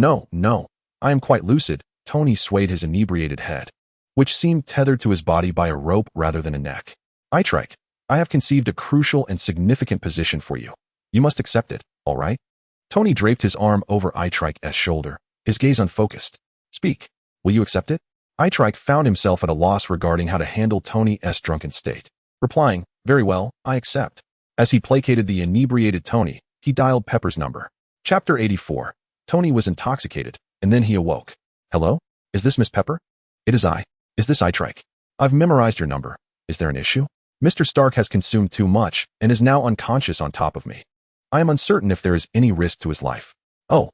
Speaker 1: I am quite lucid." Tony swayed his inebriated head, which seemed tethered to his body by a rope rather than a neck. "Itrek, I have conceived a crucial and significant position for you. You must accept it, all right?" Tony draped his arm over Itrek's shoulder, his gaze unfocused. "Speak. Will you accept it?" Itrek found himself at a loss regarding how to handle Tony's drunken state, replying, "Very well, I accept." As he placated the inebriated Tony, he dialed Pepper's number. Chapter 84. Tony was intoxicated, and then he awoke. "Hello? Is this Miss Pepper?" "It is I. Is this Itrek?" "I've memorized your number. Is there an issue?" "Mr. Stark has consumed too much and is now unconscious on top of me. I am uncertain if there is any risk to his life." Oh.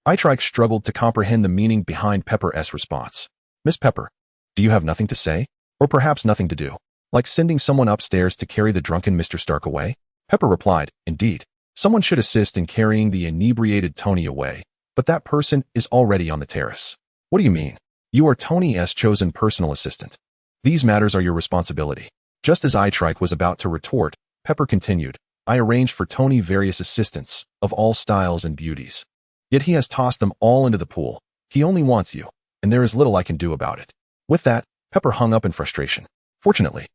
Speaker 1: Itrek struggled to comprehend the meaning behind Pepper's response. "Miss Pepper, do you have nothing to say? Or perhaps nothing to do? Like sending someone upstairs to carry the drunken Mr. Stark away?" Pepper replied, "Indeed. Someone should assist in carrying the inebriated Tony away, but that person is already on the terrace." "What do you mean? You are Tony's chosen personal assistant. These matters are your responsibility." Just as Itrek was about to retort, Pepper continued, "I arranged for Tony various assistants, of all styles and beauties. Yet he has tossed them all into the pool. He only wants you, and there is little I can do about it." With that, Pepper hung up in frustration. Fortunately,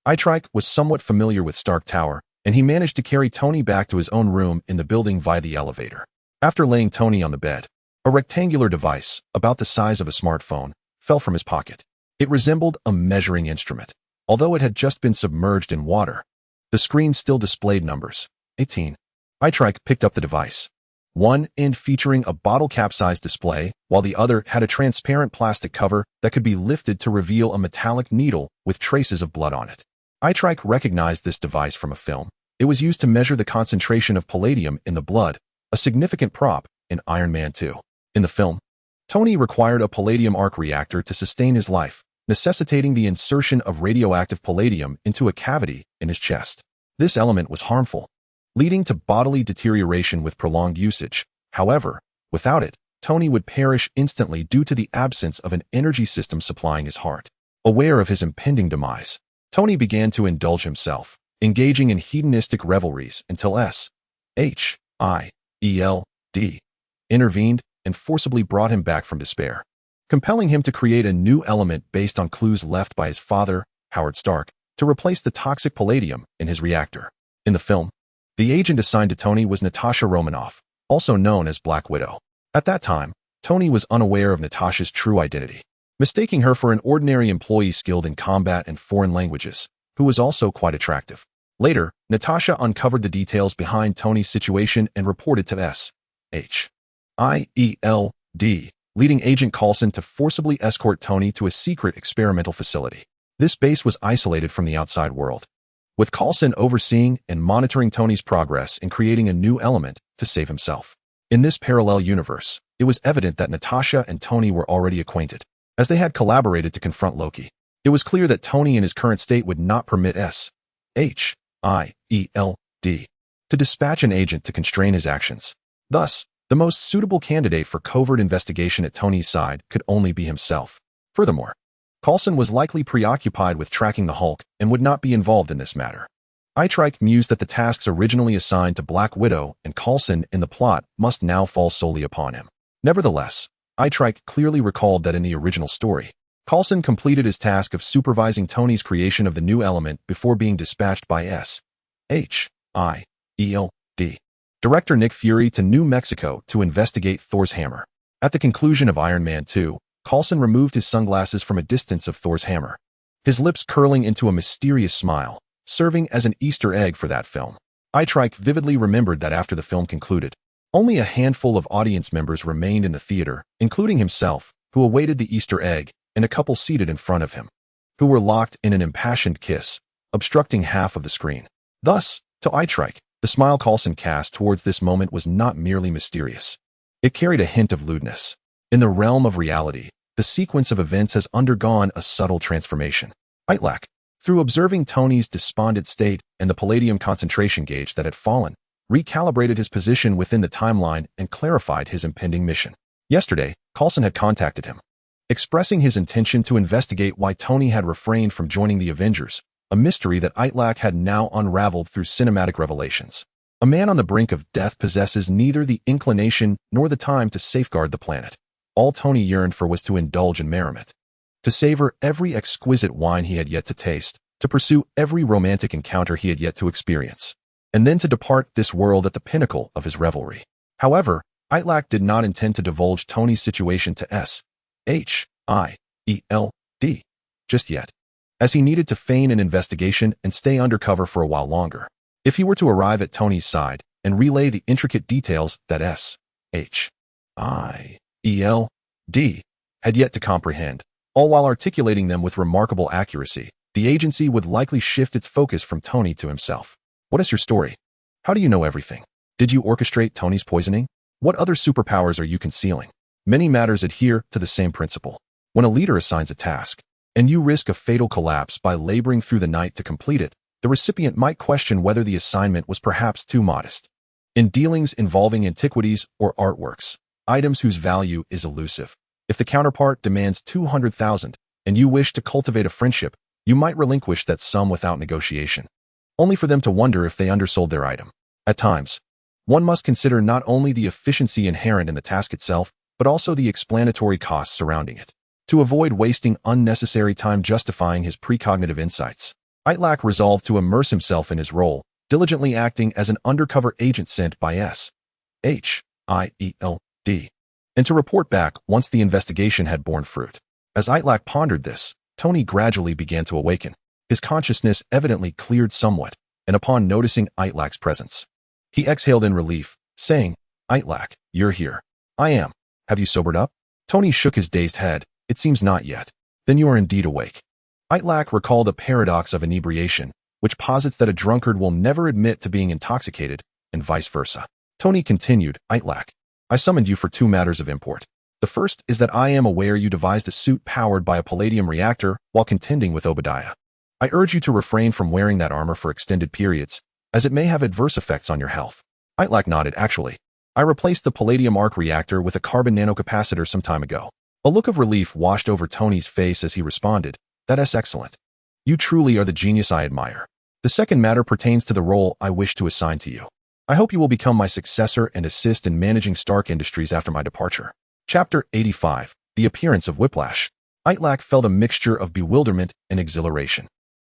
Speaker 1: Itrek was somewhat familiar with Stark Tower, and he managed to carry Tony back to his own room in the building via the elevator. After laying Tony on the bed, a rectangular device, about the size of a smartphone, fell from his pocket. It resembled a measuring instrument, although it had just been submerged in water. The screen still displayed numbers. 18. Itrek picked up the device, one end featuring a bottle cap-sized display, while the other had a transparent plastic cover that could be lifted to reveal a metallic needle with traces of blood on it. Itrek recognized this device from a film. It was used to measure the concentration of palladium in the blood, a significant prop in Iron Man 2. In the film, Tony required a palladium arc reactor to sustain his life, necessitating the insertion of radioactive palladium into a cavity in his chest. This element was harmful, leading to bodily deterioration with prolonged usage. However, without it, Tony would perish instantly due to the absence of an energy system supplying his heart. Aware of his impending demise, Tony began to indulge himself, engaging in hedonistic revelries until S.H.I.E.L.D. intervened and forcibly brought him back from despair, compelling him to create a new element based on clues left by his father, Howard Stark, to replace the toxic palladium in his reactor. In the film, the agent assigned to Tony was Natasha Romanoff, also known as Black Widow. At that time, Tony was unaware of Natasha's true identity, mistaking her for an ordinary employee skilled in combat and foreign languages, who was also quite attractive. Later, Natasha uncovered the details behind Tony's situation and reported to S.H.I.E.L.D., leading Agent Coulson to forcibly escort Tony to a secret experimental facility. This base was isolated from the outside world, with Coulson overseeing and monitoring Tony's progress in creating a new element to save himself. In this parallel universe, it was evident that Natasha and Tony were already acquainted, as they had collaborated to confront Loki. It was clear that Tony in his current state would not permit S.H.I.E.L.D. to dispatch an agent to constrain his actions. Thus, the most suitable candidate for covert investigation at Tony's side could only be himself. Furthermore, Coulson was likely preoccupied with tracking the Hulk and would not be involved in this matter. Itrek mused that the tasks originally assigned to Black Widow and Coulson in the plot must now fall solely upon him. Nevertheless, Itrek clearly recalled that in the original story, Coulson completed his task of supervising Tony's creation of the new element before being dispatched by S.H.I.E.L.D. director Nick Fury to New Mexico to investigate Thor's hammer. At the conclusion of Iron Man 2, Coulson removed his sunglasses from a distance of Thor's hammer, his lips curling into a mysterious smile, serving as an Easter egg for that film. Itrek vividly remembered that after the film concluded, only a handful of audience members remained in the theater, including himself, who awaited the Easter egg, and a couple seated in front of him, who were locked in an impassioned kiss, obstructing half of the screen. Thus, to Itrek, the smile Coulson cast towards this moment was not merely mysterious. It carried a hint of lewdness. In the realm of reality, the sequence of events has undergone a subtle transformation. Itrek, through observing Tony's despondent state and the palladium concentration gauge that had fallen, recalibrated his position within the timeline and clarified his impending mission. Yesterday, Coulson had contacted him, expressing his intention to investigate why Tony had refrained from joining the Avengers, a mystery that Itrek had now unraveled through cinematic revelations. A man on the brink of death possesses neither the inclination nor the time to safeguard the planet. All Tony yearned for was to indulge in merriment, to savor every exquisite wine he had yet to taste, to pursue every romantic encounter he had yet to experience, and then to depart this world at the pinnacle of his revelry. However, Itrek did not intend to divulge Tony's situation to S.H.I.E.L.D. just yet, as he needed to feign an investigation and stay undercover for a while longer. If he were to arrive at Tony's side and relay the intricate details that S.H.I.E.L.D. had yet to comprehend, all while articulating them with remarkable accuracy, the agency would likely shift its focus from Tony to himself. What is your story? How do you know everything? Did you orchestrate Tony's poisoning? What other superpowers are you concealing? Many matters adhere to the same principle. When a leader assigns a task, and you risk a fatal collapse by laboring through the night to complete it, the recipient might question whether the assignment was perhaps too modest. In dealings involving antiquities or artworks, items whose value is elusive, if the counterpart demands 200,000 and you wish to cultivate a friendship, you might relinquish that sum without negotiation, only for them to wonder if they undersold their item. At times, one must consider not only the efficiency inherent in the task itself, but also the explanatory costs surrounding it. To avoid wasting unnecessary time justifying his precognitive insights, Itrek resolved to immerse himself in his role, diligently acting as an undercover agent sent by S.H.I.E.L.D. and to report back once the investigation had borne fruit. As Itrek pondered this, Tony gradually began to awaken. His consciousness evidently cleared somewhat, and upon noticing Itrek's presence, he exhaled in relief, saying, "Itrek, you're here." "I am. Have you sobered up?" Tony shook his dazed head. "It seems not yet." "Then you are indeed awake." Itrek recalled a paradox of inebriation, which posits that a drunkard will never admit to being intoxicated, and vice versa. Tony continued, "Itrek, I summoned you for two matters of import. The first is that I am aware you devised a suit powered by a palladium reactor while contending with Obadiah. I urge you to refrain from wearing that armor for extended periods, as it may have adverse effects on your health." Itrek nodded. "Actually, I replaced the palladium arc reactor with a carbon nanocapacitor some time ago." A look of relief washed over Tony's face as he responded, "That's excellent. You truly are the genius I admire. The second matter pertains to the role I wish to assign to you. I hope you will become my successor and assist in managing Stark Industries after my departure." Chapter 85. The Appearance of Whiplash. Itrek felt a mixture of bewilderment and exhilaration.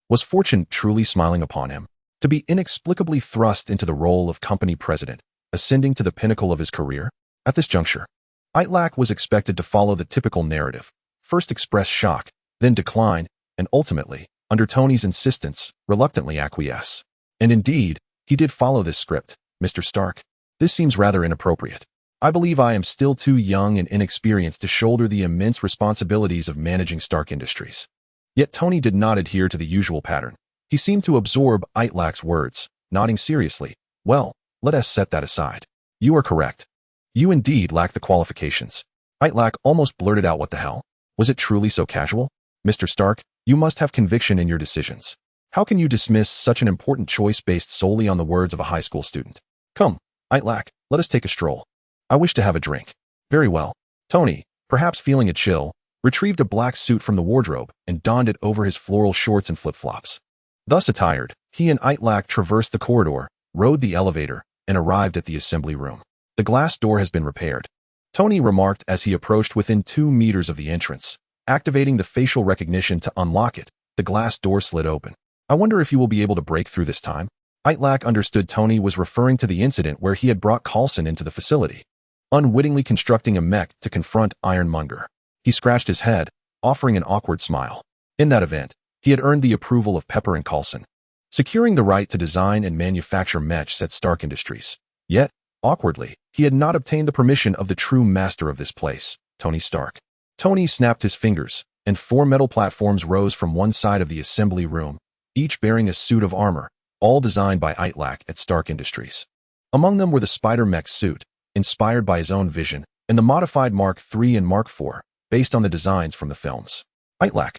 Speaker 1: Was fortune truly smiling upon him? To be inexplicably thrust into the role of company president, ascending to the pinnacle of his career? At this juncture, Itrek was expected to follow the typical narrative, first express shock, then decline, and ultimately, under Tony's insistence, reluctantly acquiesce. And indeed, he did follow this script. "Mr. Stark, this seems rather inappropriate. I believe I am still too young and inexperienced to shoulder the immense responsibilities of managing Stark Industries." Yet Tony did not adhere to the usual pattern. He seemed to absorb Itrek's words, nodding seriously. "Well, let us set that aside. You are correct. You indeed lack the qualifications." Itrek almost blurted out, "What the hell? Was it truly so casual? Mr. Stark, you must have conviction in your decisions. How can you dismiss such an important choice based solely on the words of a high school student? Come, Itrek, let us take a stroll. I wish to have a drink." "Very well." Tony, perhaps feeling a chill, retrieved a black suit from the wardrobe and donned it over his floral shorts and flip-flops. Thus attired, He and Itrek traversed the corridor, rode the elevator, and arrived at the assembly room. The glass door has been repaired, Tony remarked as he approached within 2 meters of the entrance. Activating the facial recognition to unlock it, the glass door slid open. I wonder if you will be able to break through this time? Itrek understood Tony was referring to the incident where he had brought Coulson into the facility, unwittingly constructing a mech to confront Ironmonger. He scratched his head, offering an awkward smile. In that event, he had earned the approval of Pepper and Coulson, securing the right to design and manufacture mechs at Stark Industries. Yet, awkwardly, he had not obtained the permission of the true master of this place, Tony Stark. Tony snapped his fingers, and 4 metal platforms rose from one side of the assembly room, each bearing a suit of armor, all designed by Itrek at Stark Industries. Among them were the Spider Mech suit, inspired by his own vision, and the modified Mark III and Mark IV, based on the designs from the films. Itrek,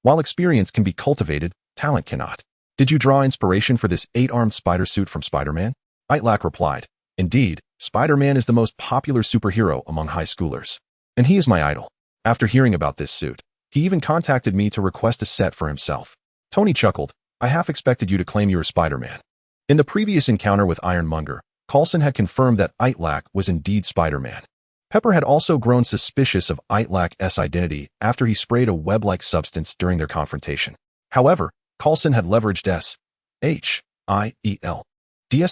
Speaker 1: while experience can be cultivated, talent cannot. Did you draw inspiration for this 8-armed spider suit from Spider-Man? Itrek replied, Indeed, Spider-Man is the most popular superhero among high schoolers, and he is my idol. After hearing about this suit, he even contacted me to request a set for himself. Tony chuckled, I half expected you to claim you were Spider-Man. In the previous encounter with Ironmonger, Coulson had confirmed that Itrek was indeed Spider-Man. Pepper had also grown suspicious of Itrek's identity after he sprayed a web-like substance during their confrontation. However, Coulson had leveraged S.H.I.E.L.D's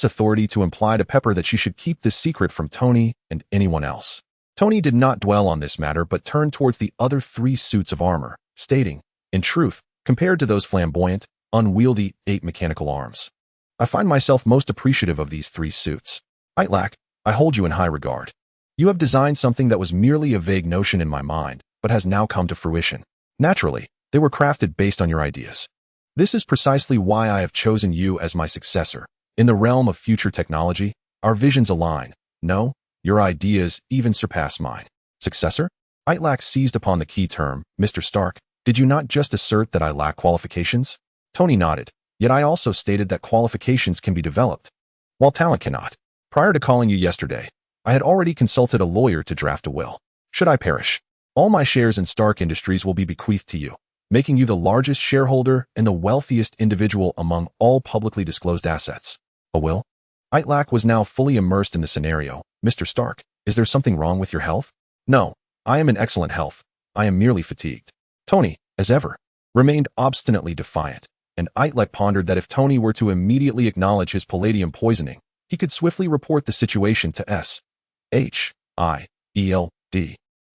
Speaker 1: authority to imply to Pepper that she should keep this secret from Tony and anyone else. Tony did not dwell on this matter but turned towards the other 3 suits of armor, stating, in truth, compared to those flamboyant, unwieldy 8 mechanical arms, I find myself most appreciative of these 3 suits. Itrek, I hold you in high regard. You have designed something that was merely a vague notion in my mind, but has now come to fruition. Naturally, they were crafted based on your ideas. This is precisely why I have chosen you as my successor. In the realm of future technology, our visions align. No, your ideas even surpass mine. Successor? Itrek seized upon the key term. Mr. Stark, did you not just assert that I lack qualifications? Tony nodded. Yet I also stated that qualifications can be developed, while talent cannot. Prior to calling you yesterday, I had already consulted a lawyer to draft a will. Should I perish, all my shares in Stark Industries will be bequeathed to you, making you the largest shareholder and the wealthiest individual among all publicly disclosed assets. A will? Itrek was now fully immersed in the scenario. Mr. Stark, is there something wrong with your health? No, I am in excellent health. I am merely fatigued. Tony, as ever, remained obstinately defiant, and Itrek pondered that if Tony were to immediately acknowledge his palladium poisoning, he could swiftly report the situation to S.H.I.E.L.D,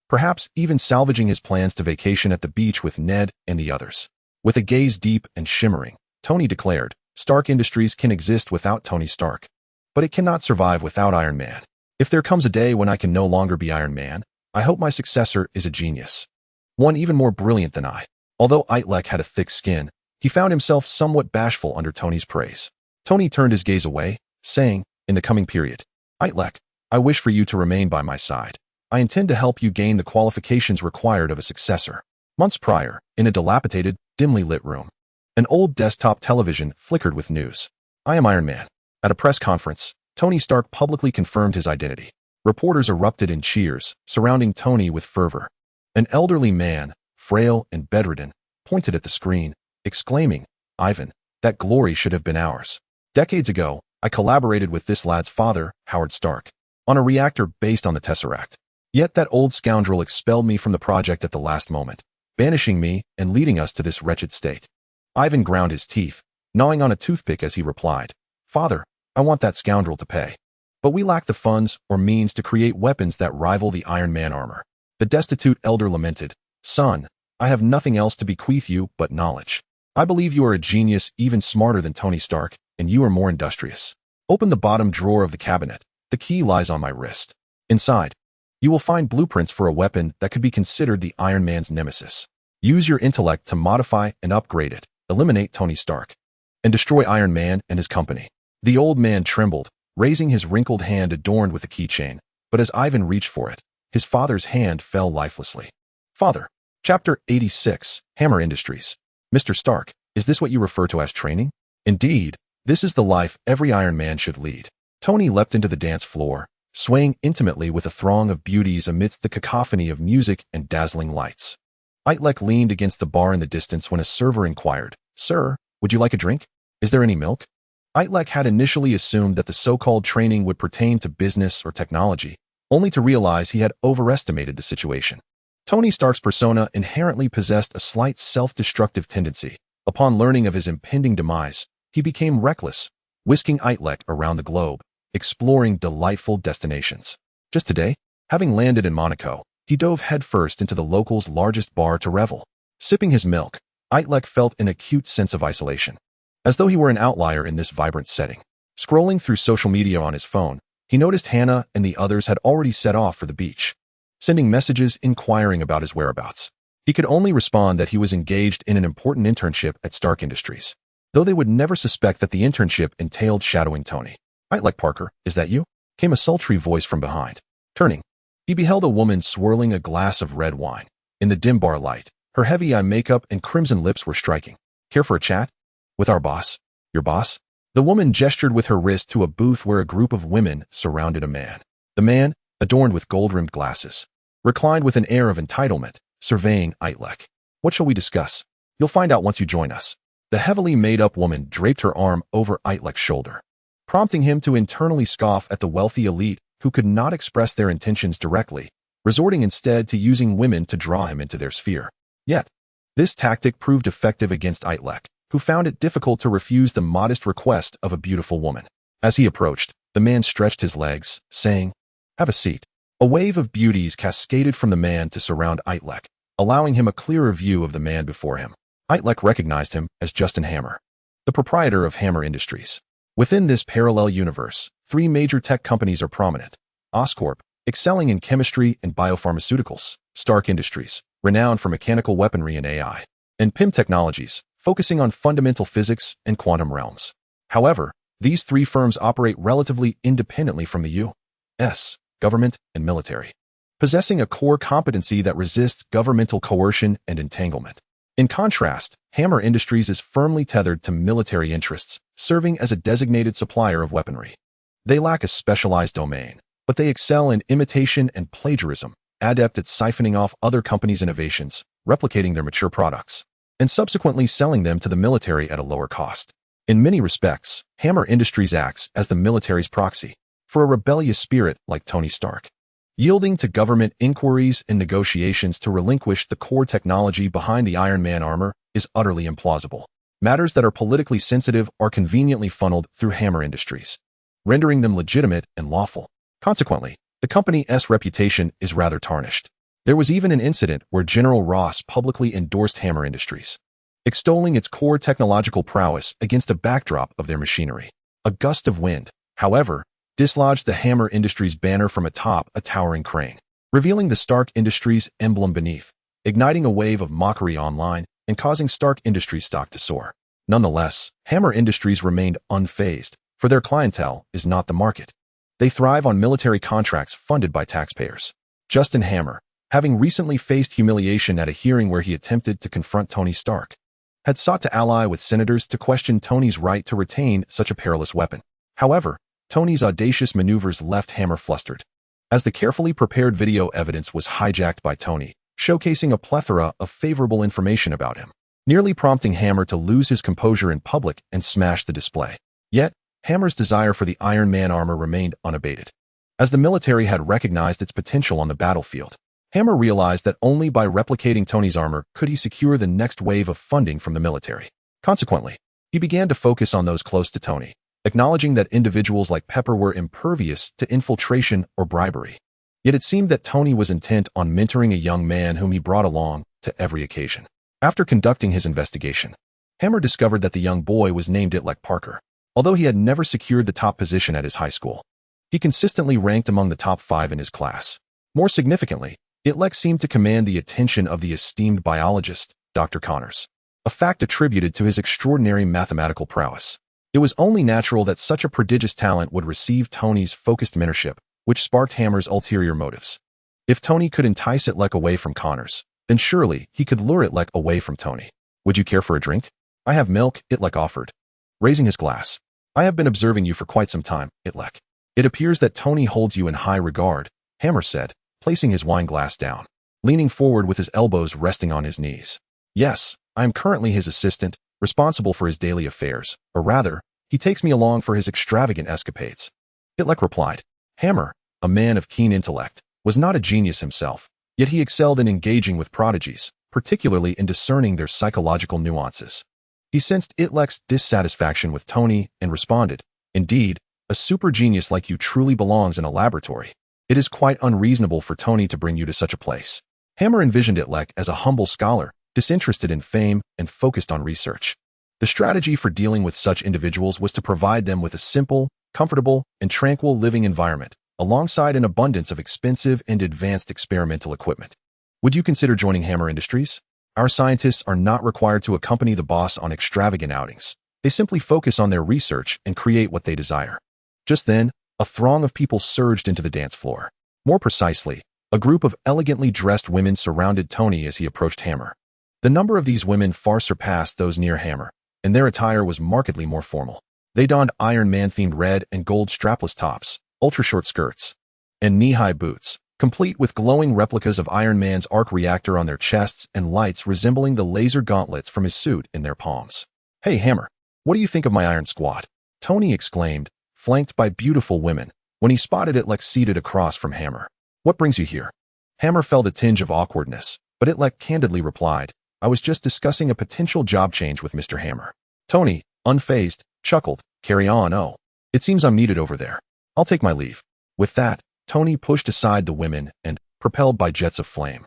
Speaker 1: perhaps even salvaging his plans to vacation at the beach with Ned and the others. With a gaze deep and shimmering, Tony declared, Stark Industries can exist without Tony Stark, but it cannot survive without Iron Man. If there comes a day when I can no longer be Iron Man, I hope my successor is a genius, one even more brilliant than I. Although Itrek had a thick skin, he found himself somewhat bashful under Tony's praise. Tony turned his gaze away, saying, in the coming period, Itrek, I wish for you to remain by my side. I intend to help you gain the qualifications required of a successor. Months prior, in a dilapidated, dimly lit room, an old desktop television flickered with news. I am Iron Man. At a press conference, Tony Stark publicly confirmed his identity. Reporters erupted in cheers, surrounding Tony with fervor. An elderly man, frail and bedridden, pointed at the screen, exclaiming, Ivan, that glory should have been ours. Decades ago, I collaborated with this lad's father, Howard Stark, on a reactor based on the Tesseract. Yet that old scoundrel expelled me from the project at the last moment, banishing me and leading us to this wretched state. Ivan ground his teeth, gnawing on a toothpick as he replied, Father, I want that scoundrel to pay. But we lack the funds or means to create weapons that rival the Iron Man armor. The destitute elder lamented, Son, I have nothing else to bequeath you but knowledge. I believe you are a genius even smarter than Tony Stark, and you are more industrious. Open the bottom drawer of the cabinet. The key lies on my wrist. Inside, you will find blueprints for a weapon that could be considered the Iron Man's nemesis. Use your intellect to modify and upgrade it, eliminate Tony Stark, and destroy Iron Man and his company. The old man trembled, raising his wrinkled hand adorned with a keychain, but as Ivan reached for it, his father's hand fell lifelessly. Father. Chapter 86, Hammer Industries. Mr. Stark, is this what you refer to as training? Indeed, this is the life every Iron Man should lead. Tony leapt into the dance floor, swaying intimately with a throng of beauties amidst the cacophony of music and dazzling lights. Itrek leaned against the bar in the distance when a server inquired, Sir, would you like a drink? Is there any milk? Itrek had initially assumed that the so-called training would pertain to business or technology, only to realize he had overestimated the situation. Tony Stark's persona inherently possessed a slight self-destructive tendency. Upon learning of his impending demise, he became reckless, whisking Itrek around the globe, exploring delightful destinations. Just today, having landed in Monaco, he dove headfirst into the locals' largest bar to revel. Sipping his milk, Itrek felt an acute sense of isolation, as though he were an outlier in this vibrant setting. Scrolling through social media on his phone, he noticed Hannah and the others had already set off for the beach, sending messages inquiring about his whereabouts. He could only respond that he was engaged in an important internship at Stark Industries, though they would never suspect that the internship entailed shadowing Tony. Itrek, Parker, is that you? Came a sultry voice from behind. Turning, he beheld a woman swirling a glass of red wine. In the dim bar light, her heavy eye makeup and crimson lips were striking. Care for a chat? With our boss? Your boss? The woman gestured with her wrist to a booth where a group of women surrounded a man. The man, adorned with gold-rimmed glasses, reclined with an air of entitlement, surveying Itrek. What shall we discuss? You'll find out once you join us. The heavily made-up woman draped her arm over Itlek's shoulder, prompting him to internally scoff at the wealthy elite who could not express their intentions directly, resorting instead to using women to draw him into their sphere. Yet, this tactic proved effective against Itrek, who found it difficult to refuse the modest request of a beautiful woman. As he approached, the man stretched his legs, saying, "Have a seat." A wave of beauties cascaded from the man to surround Itrek, allowing him a clearer view of the man before him. Itrek recognized him as Justin Hammer, the proprietor of Hammer Industries. Within this parallel universe, three major tech companies are prominent. Oscorp, excelling in chemistry and biopharmaceuticals; Stark Industries, renowned for mechanical weaponry and AI; and PIM Technologies, focusing on fundamental physics and quantum realms. However, these three firms operate relatively independently from the U.S. government and military, possessing a core competency that resists governmental coercion and entanglement. In contrast, Hammer Industries is firmly tethered to military interests, serving as a designated supplier of weaponry. They lack a specialized domain, but they excel in imitation and plagiarism, adept at siphoning off other companies' innovations, replicating their mature products, and subsequently selling them to the military at a lower cost. In many respects, Hammer Industries acts as the military's proxy for a rebellious spirit like Tony Stark, yielding to government inquiries and negotiations to relinquish the core technology behind the Iron Man armor is utterly implausible. Matters that are politically sensitive are conveniently funneled through Hammer Industries, rendering them legitimate and lawful. Consequently, the company's reputation is rather tarnished. There was even an incident where General Ross publicly endorsed Hammer Industries, extolling its core technological prowess against a backdrop of their machinery. A gust of wind, however, dislodged the Hammer Industries banner from atop a towering crane, revealing the Stark Industries emblem beneath, igniting a wave of mockery online and causing Stark Industries stock to soar. Nonetheless, Hammer Industries remained unfazed, for their clientele is not the market. They thrive on military contracts funded by taxpayers. Justin Hammer, having recently faced humiliation at a hearing where he attempted to confront Tony Stark, had sought to ally with senators to question Tony's right to retain such a perilous weapon. However, Tony's audacious maneuvers left Hammer flustered, as the carefully prepared video evidence was hijacked by Tony, showcasing a plethora of favorable information about him, nearly prompting Hammer to lose his composure in public and smash the display. Yet, Hammer's desire for the Iron Man armor remained unabated. As the military had recognized its potential on the battlefield, Hammer realized that only by replicating Tony's armor could he secure the next wave of funding from the military. Consequently, he began to focus on those close to Tony, acknowledging that individuals like Pepper were impervious to infiltration or bribery. Yet it seemed that Tony was intent on mentoring a young man whom he brought along to every occasion. After conducting his investigation, Hammer discovered that the young boy was named Itrek Parker. Although he had never secured the top position at his high school, he consistently ranked among the top 5 in his class. More significantly, Itrek seemed to command the attention of the esteemed biologist, Dr. Connors, a fact attributed to his extraordinary mathematical prowess. It was only natural that such a prodigious talent would receive Tony's focused mentorship, which sparked Hammer's ulterior motives. If Tony could entice Itrek away from Connors, then surely he could lure Itrek away from Tony. "Would you care for a drink?" "I have milk," Itrek offered, raising his glass. "I have been observing you for quite some time, Itrek. It appears that Tony holds you in high regard," Hammer said, placing his wine glass down, leaning forward with his elbows resting on his knees. "Yes, I am currently his assistant, responsible for his daily affairs, or rather, he takes me along for his extravagant escapades. Itrek replied. Hammer, a man of keen intellect, was not a genius himself, yet he excelled in engaging with prodigies, particularly in discerning their psychological nuances. He sensed Itrek's dissatisfaction with Tony and responded, Indeed, a super genius like you truly belongs in a laboratory. It is quite unreasonable for Tony to bring you to such a place. Hammer envisioned Itrek as a humble scholar, disinterested in fame and focused on research. The strategy for dealing with such individuals was to provide them with a simple, comfortable, and tranquil living environment, alongside an abundance of expensive and advanced experimental equipment. Would you consider joining Hammer Industries? Our scientists are not required to accompany the boss on extravagant outings. They simply focus on their research and create what they desire. Just then, a throng of people surged into the dance floor. More precisely, a group of elegantly dressed women surrounded Tony as he approached Hammer. The number of these women far surpassed those near Hammer, and their attire was markedly more formal. They donned Iron Man-themed red and gold strapless tops, ultra-short skirts, and knee-high boots, complete with glowing replicas of Iron Man's arc reactor on their chests and lights resembling the laser gauntlets from his suit in their palms. Hey, Hammer, what do you think of my Iron Squad? Tony exclaimed, flanked by beautiful women, when he spotted Itrek seated across from Hammer. What brings you here? Hammer felt a tinge of awkwardness, but Itrek candidly replied, I was just discussing a potential job change with Mr. Hammer. Tony, unfazed, chuckled, carry on, oh. It seems I'm needed over there. I'll take my leave. With that, Tony pushed aside the women and, propelled by jets of flame,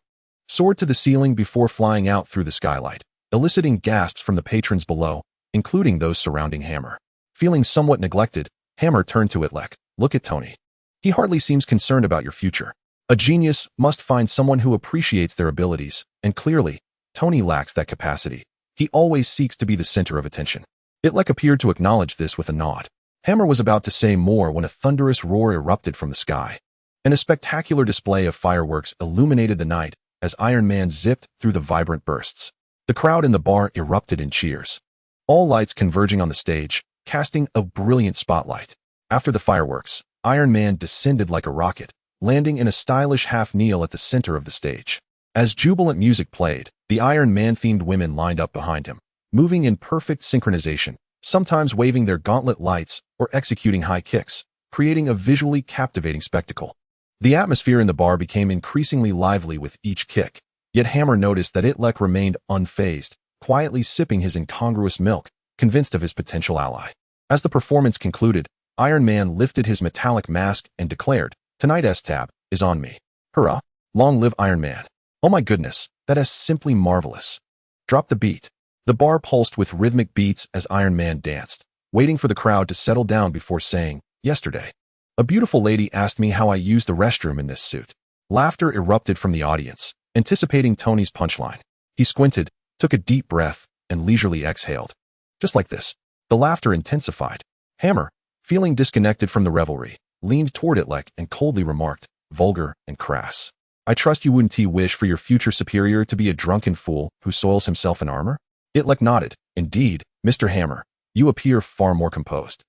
Speaker 1: soared to the ceiling before flying out through the skylight, eliciting gasps from the patrons below, including those surrounding Hammer. Feeling somewhat neglected, Hammer turned to Itrek. Look at Tony. He hardly seems concerned about your future. A genius must find someone who appreciates their abilities, and clearly, Tony lacks that capacity. He always seeks to be the center of attention. Itrek appeared to acknowledge this with a nod. Hammer was about to say more when a thunderous roar erupted from the sky, and a spectacular display of fireworks illuminated the night as Iron Man zipped through the vibrant bursts. The crowd in the bar erupted in cheers, all lights converging on the stage, casting a brilliant spotlight. After the fireworks, Iron Man descended like a rocket, landing in a stylish half-kneel at the center of the stage. As jubilant music played, the Iron Man-themed women lined up behind him, moving in perfect synchronization, sometimes waving their gauntlet lights or executing high kicks, creating a visually captivating spectacle. The atmosphere in the bar became increasingly lively with each kick, yet Hammer noticed that Itrek remained unfazed, quietly sipping his incongruous milk, convinced of his potential ally. As the performance concluded, Iron Man lifted his metallic mask and declared, Tonight S.H.I.E.L.D. is on me. Hurrah! Long live Iron Man. Oh my goodness, that is simply marvelous. Drop the beat. The bar pulsed with rhythmic beats as Iron Man danced, waiting for the crowd to settle down before saying, Yesterday, a beautiful lady asked me how I used the restroom in this suit. Laughter erupted from the audience, anticipating Tony's punchline. He squinted, took a deep breath, and leisurely exhaled. Just like this, the laughter intensified. Hammer, feeling disconnected from the revelry, leaned toward Itrek and coldly remarked, vulgar and crass. I trust you wouldn't wish for your future superior to be a drunken fool who soils himself in armor? Itrek nodded. Indeed, Mr. Hammer, you appear far more composed.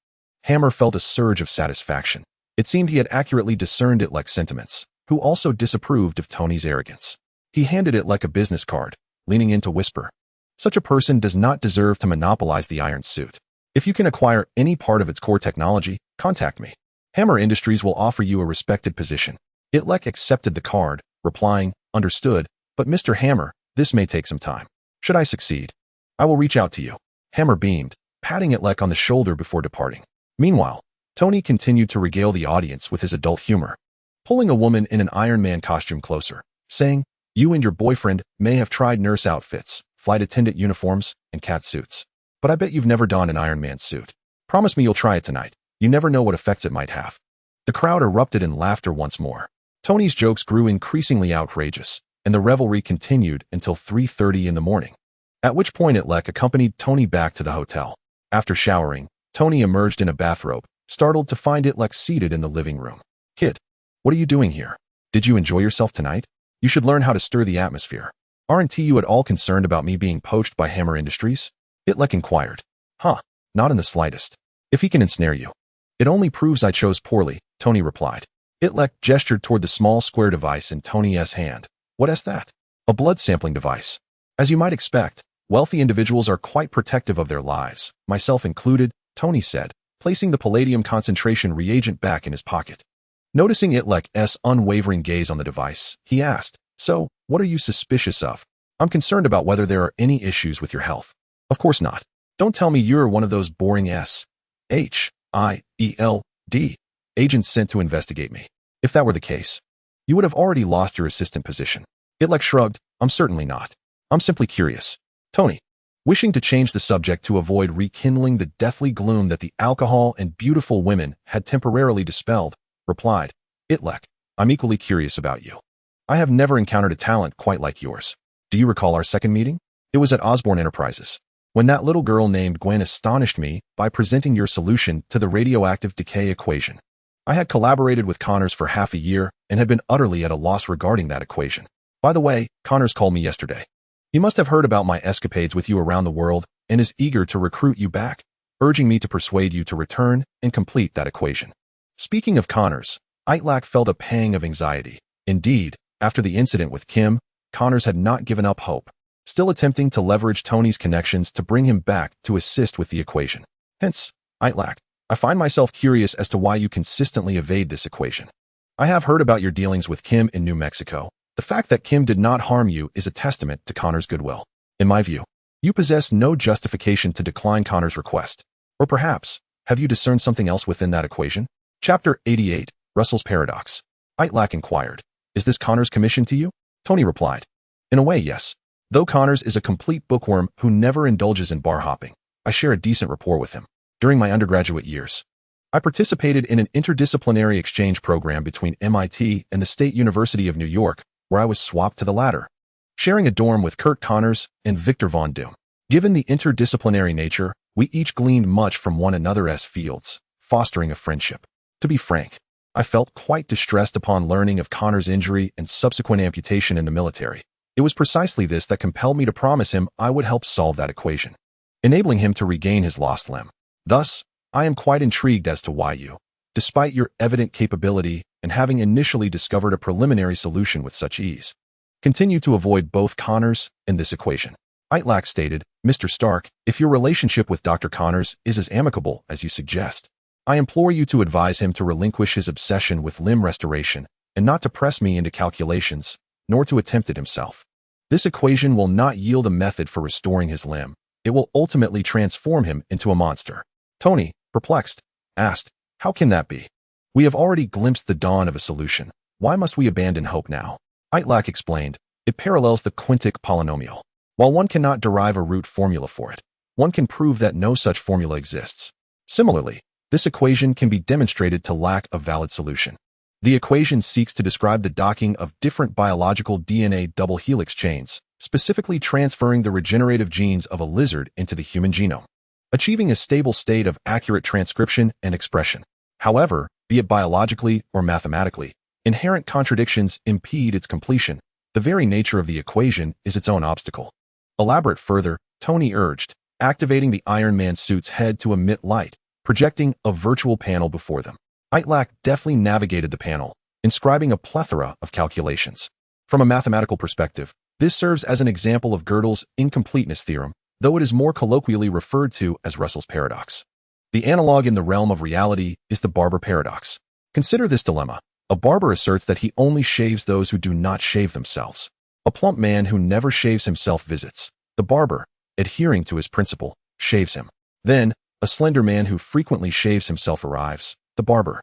Speaker 1: Hammer felt a surge of satisfaction. It seemed he had accurately discerned Itrek's sentiments, who also disapproved of Tony's arrogance. He handed Itrek a business card, leaning in to whisper, Such a person does not deserve to monopolize the iron suit. If you can acquire any part of its core technology, contact me. Hammer Industries will offer you a respected position. Itrek accepted the card, replying, Understood, but Mr. Hammer, this may take some time. Should I succeed, I will reach out to you. Hammer beamed, patting Itrek on the shoulder before departing. Meanwhile, Tony continued to regale the audience with his adult humor, pulling a woman in an Iron Man costume closer, saying, You and your boyfriend may have tried nurse outfits, flight attendant uniforms, and cat suits, but I bet you've never donned an Iron Man suit. Promise me you'll try it tonight. You never know what effects it might have. The crowd erupted in laughter once more. Tony's jokes grew increasingly outrageous, and the revelry continued until 3:30 in the morning, at which point Itrek accompanied Tony back to the hotel. After showering, Tony emerged in a bathrobe, startled to find Itrek seated in the living room. Kid, what are you doing here? Did you enjoy yourself tonight? You should learn how to stir the atmosphere. Aren't you at all concerned about me being poached by Hammer Industries? Itrek inquired. Not in the slightest. If he can ensnare you, it only proves I chose poorly, Tony replied. Itrek gestured toward the small square device in Tony's hand. What is that? A blood sampling device. As you might expect, Wealthy individuals are quite protective of their lives, myself included, Tony said, placing the palladium concentration reagent back in his pocket. Noticing Itlek's unwavering gaze on the device, he asked, "So, what are you suspicious of? I'm concerned about whether there are any issues with your health." "Of course not. Don't tell me you're one of those boring S.H.I.E.L.D. agents sent to investigate me. If that were the case, you would have already lost your assistant position." Itrek shrugged. "I'm certainly not. I'm simply curious." Tony, wishing to change the subject to avoid rekindling the deathly gloom that the alcohol and beautiful women had temporarily dispelled, replied, "Itrek, I'm equally curious about you. I have never encountered a talent quite like yours. Do you recall our second meeting? It was at Osborne Enterprises, when that little girl named Gwen astonished me by presenting your solution to the radioactive decay equation. I had collaborated with Connors for half a year and had been utterly at a loss regarding that equation. By the way, Connors called me yesterday. He must have heard about my escapades with you around the world and is eager to recruit you back, urging me to persuade you to return and complete that equation." Speaking of Connors, Itrek felt a pang of anxiety. Indeed, after the incident with Kim, Connors had not given up hope, still attempting to leverage Tony's connections to bring him back to assist with the equation. Hence, Itrek, I find myself curious as to why you consistently evade this equation. I have heard about your dealings with Kim in New Mexico. The fact that Kim did not harm you is a testament to Connor's goodwill. In my view, you possess no justification to decline Connor's request. Or perhaps, have you discerned something else within that equation? Chapter 88, Russell's Paradox. Itrek inquired, "Is this Connor's commission to you?" Tony replied, "In a way, yes. Though Connors is a complete bookworm who never indulges in bar hopping, I share a decent rapport with him. During my undergraduate years, I participated in an interdisciplinary exchange program between MIT and the State University of New York, where I was swapped to the latter, sharing a dorm with Kurt Connors and Victor Von Doom. Given the interdisciplinary nature, we each gleaned much from one another's fields, fostering a friendship. To be frank, I felt quite distressed upon learning of Connor's injury and subsequent amputation in the military. It was precisely this that compelled me to promise him I would help solve that equation, enabling him to regain his lost limb. Thus, I am quite intrigued as to why you, despite your evident capability and having initially discovered a preliminary solution with such ease, continue to avoid both Connors and this equation." Itrek stated, "Mr. Stark, if your relationship with Dr. Connors is as amicable as you suggest, I implore you to advise him to relinquish his obsession with limb restoration and not to press me into calculations, nor to attempt it himself. This equation will not yield a method for restoring his limb. It will ultimately transform him into a monster." Tony, perplexed, asked, "How can that be? We have already glimpsed the dawn of a solution. Why must we abandon hope now?" Itrek explained, "It parallels the quintic polynomial. While one cannot derive a root formula for it, one can prove that no such formula exists. Similarly, this equation can be demonstrated to lack a valid solution. The equation seeks to describe the docking of different biological DNA double helix chains, specifically transferring the regenerative genes of a lizard into the human genome, achieving a stable state of accurate transcription and expression. However, be it biologically or mathematically, inherent contradictions impede its completion. The very nature of the equation is its own obstacle." Elaborate further, Tony urged, activating the Iron Man suit's head to emit light, projecting a virtual panel before them. Itrek deftly navigated the panel, inscribing a plethora of calculations. From a mathematical perspective, this serves as an example of Gödel's incompleteness theorem, though it is more colloquially referred to as Russell's paradox. The analog in the realm of reality is the barber paradox. Consider this dilemma. A barber asserts that he only shaves those who do not shave themselves. A plump man who never shaves himself visits. The barber, adhering to his principle, shaves him. Then, a slender man who frequently shaves himself arrives. The barber,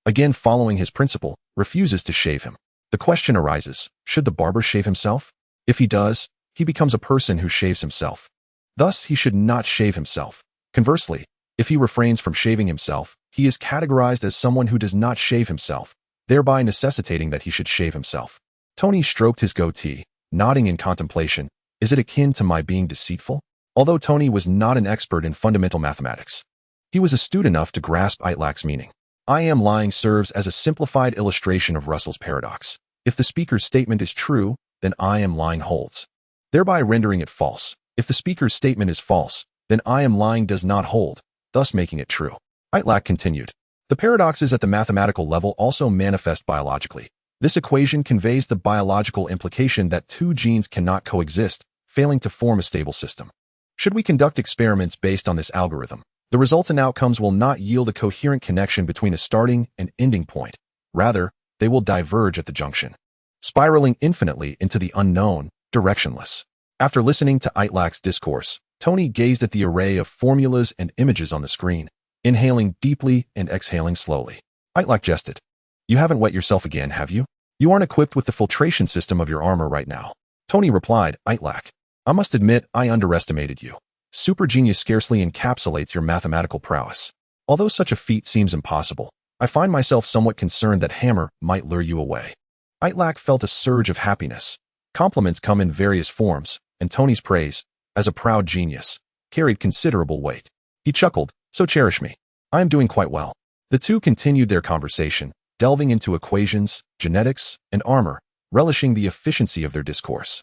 Speaker 1: again following his principle, refuses to shave him. The question arises, should the barber shave himself? If he does, he becomes a person who shaves himself. Thus, he should not shave himself. Conversely, if he refrains from shaving himself, he is categorized as someone who does not shave himself, thereby necessitating that he should shave himself. Tony stroked his goatee, nodding in contemplation. Is it akin to my being deceitful? Although Tony was not an expert in fundamental mathematics, he was astute enough to grasp Itrek's meaning. I am lying serves as a simplified illustration of Russell's paradox. If the speaker's statement is true, then I am lying holds, thereby rendering it false. If the speaker's statement is false, then I am lying does not hold, thus making it true. Itrek continued. The paradoxes at the mathematical level also manifest biologically. This equation conveys the biological implication that two genes cannot coexist, failing to form a stable system. Should we conduct experiments based on this algorithm, the resultant outcomes will not yield a coherent connection between a starting and ending point. Rather, they will diverge at the junction, spiraling infinitely into the unknown, directionless. After listening to Itlek's discourse, Tony gazed at the array of formulas and images on the screen, inhaling deeply and exhaling slowly. Itrek jested. You haven't wet yourself again, have you? You aren't equipped with the filtration system of your armor right now. Tony replied, Itrek, I must admit I underestimated you. Super genius scarcely encapsulates your mathematical prowess. Although such a feat seems impossible, I find myself somewhat concerned that Hammer might lure you away. Itrek felt a surge of happiness. Compliments come in various forms, and Tony's praise, as a proud genius, carried considerable weight. He chuckled, so cherish me. I am doing quite well. The two continued their conversation, delving into equations, genetics, and armor, relishing the efficiency of their discourse,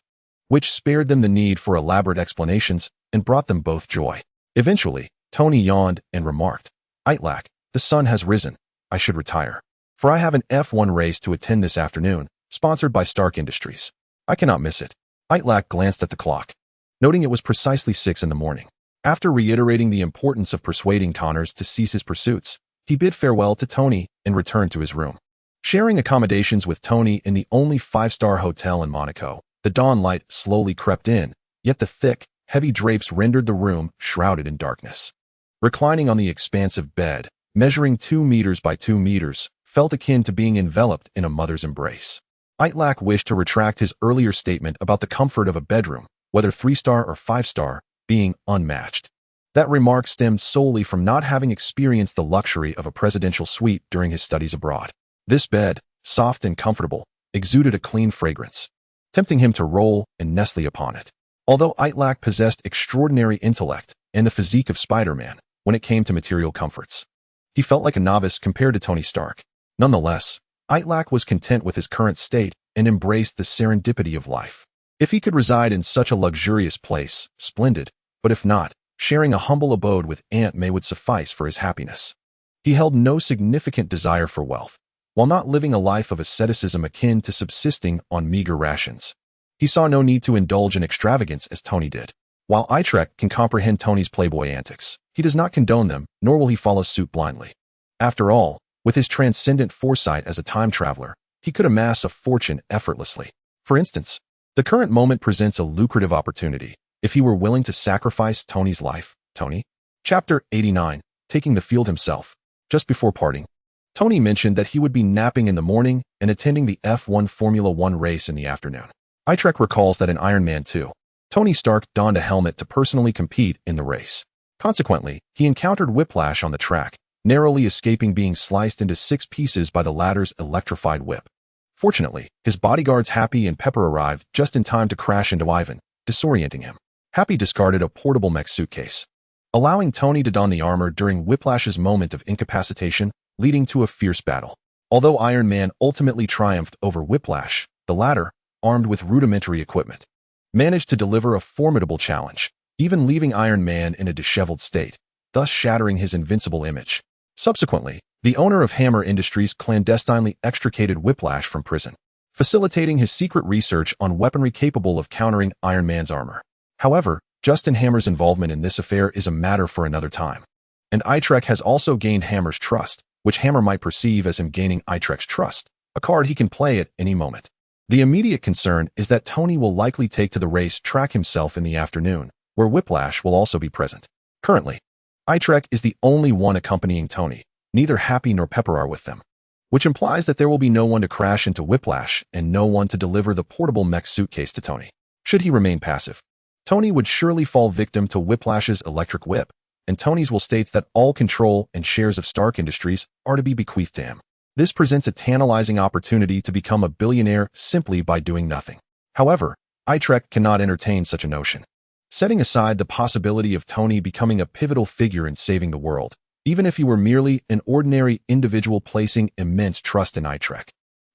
Speaker 1: which spared them the need for elaborate explanations and brought them both joy. Eventually, Tony yawned and remarked, Itrek, the sun has risen. I should retire. For I have an F1 race to attend this afternoon, sponsored by Stark Industries. I cannot miss it. Itrek glanced at the clock, noting it was precisely 6 in the morning. After reiterating the importance of persuading Connors to cease his pursuits, he bid farewell to Tony and returned to his room. Sharing accommodations with Tony in the only 5-star hotel in Monaco, the dawn light slowly crept in, yet the thick, heavy drapes rendered the room shrouded in darkness. Reclining on the expansive bed, measuring 2 meters by 2 meters, felt akin to being enveloped in a mother's embrace. Itrek wished to retract his earlier statement about the comfort of a bedroom, whether 3-star or 5-star, being unmatched. That remark stemmed solely from not having experienced the luxury of a presidential suite during his studies abroad. This bed, soft and comfortable, exuded a clean fragrance, tempting him to roll and nestle upon it. Although Itrek possessed extraordinary intellect and the physique of Spider-Man when it came to material comforts, he felt like a novice compared to Tony Stark. Nonetheless, Itrek was content with his current state and embraced the serendipity of life. If he could reside in such a luxurious place, splendid, but if not, sharing a humble abode with Aunt May would suffice for his happiness. He held no significant desire for wealth, while not living a life of asceticism akin to subsisting on meager rations. He saw no need to indulge in extravagance as Tony did. While Itrek can comprehend Tony's playboy antics, he does not condone them, nor will he follow suit blindly. After all, with his transcendent foresight as a time traveler, he could amass a fortune effortlessly. For instance, the current moment presents a lucrative opportunity. If he were willing to sacrifice Tony's life, Tony? Chapter 89, Taking the Field Himself. Just before parting, Tony mentioned that he would be napping in the morning and attending the F1 Formula 1 race in the afternoon. Itrek recalls that in Iron Man 2, Tony Stark donned a helmet to personally compete in the race. Consequently, he encountered whiplash on the track, narrowly escaping being sliced into 6 pieces by the latter's electrified whip. Fortunately, his bodyguards Happy and Pepper arrived just in time to crash into Ivan, disorienting him. Happy discarded a portable mech suitcase, allowing Tony to don the armor during Whiplash's moment of incapacitation, leading to a fierce battle. Although Iron Man ultimately triumphed over Whiplash, the latter, armed with rudimentary equipment, managed to deliver a formidable challenge, even leaving Iron Man in a disheveled state, thus shattering his invincible image. Subsequently, the owner of Hammer Industries clandestinely extricated Whiplash from prison, facilitating his secret research on weaponry capable of countering Iron Man's armor. However, Justin Hammer's involvement in this affair is a matter for another time. And Itrek has also gained Hammer's trust, which Hammer might perceive as him gaining Itrek's trust, a card he can play at any moment. The immediate concern is that Tony will likely take to the race track himself in the afternoon, where Whiplash will also be present. Currently, Itrek is the only one accompanying Tony. Neither Happy nor Pepper are with them, which implies that there will be no one to crash into Whiplash and no one to deliver the portable mech suitcase to Tony. Should he remain passive, Tony would surely fall victim to Whiplash's electric whip, and Tony's will states that all control and shares of Stark Industries are to be bequeathed to him. This presents a tantalizing opportunity to become a billionaire simply by doing nothing. However, Itrek cannot entertain such a notion. Setting aside the possibility of Tony becoming a pivotal figure in saving the world, even if he were merely an ordinary individual placing immense trust in Itrek,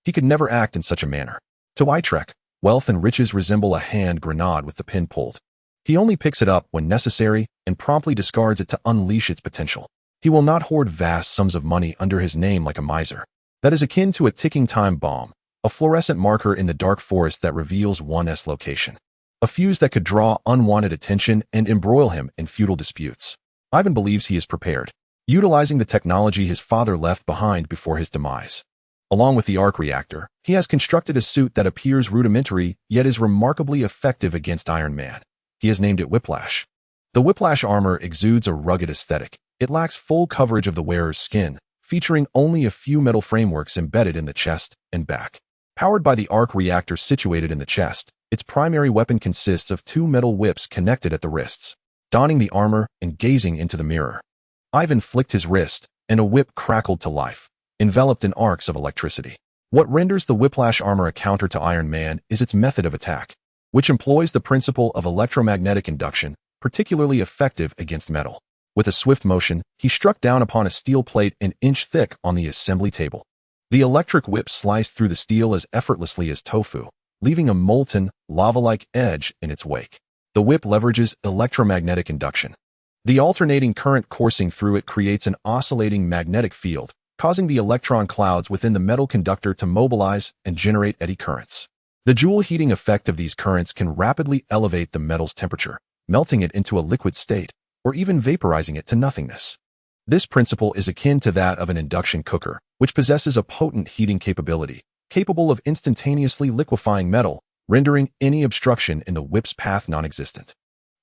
Speaker 1: he could never act in such a manner. To Itrek, wealth and riches resemble a hand grenade with the pin pulled. He only picks it up when necessary and promptly discards it to unleash its potential. He will not hoard vast sums of money under his name like a miser. That is akin to a ticking time bomb, a fluorescent marker in the dark forest that reveals one's location. a fuse that could draw unwanted attention and embroil him in futile disputes. Ivan believes he is prepared, utilizing the technology his father left behind before his demise. Along with the arc reactor, he has constructed a suit that appears rudimentary yet is remarkably effective against Iron Man. He has named it Whiplash. The Whiplash armor exudes a rugged aesthetic. It lacks full coverage of the wearer's skin, featuring only a few metal frameworks embedded in the chest and back. Powered by the arc reactor situated in the chest, its primary weapon consists of two metal whips connected at the wrists. Donning the armor and gazing into the mirror, Ivan flicked his wrist, and a whip crackled to life, enveloped in arcs of electricity. What renders the Whiplash armor a counter to Iron Man is its method of attack, which employs the principle of electromagnetic induction, particularly effective against metal. With a swift motion, he struck down upon a steel plate an inch thick on the assembly table. The electric whip sliced through the steel as effortlessly as tofu, leaving a molten, lava-like edge in its wake. The whip leverages electromagnetic induction. The alternating current coursing through it creates an oscillating magnetic field, causing the electron clouds within the metal conductor to mobilize and generate eddy currents. The Joule heating effect of these currents can rapidly elevate the metal's temperature, melting it into a liquid state, or even vaporizing it to nothingness. This principle is akin to that of an induction cooker, which possesses a potent heating capability, capable of instantaneously liquefying metal, rendering any obstruction in the whip's path non-existent.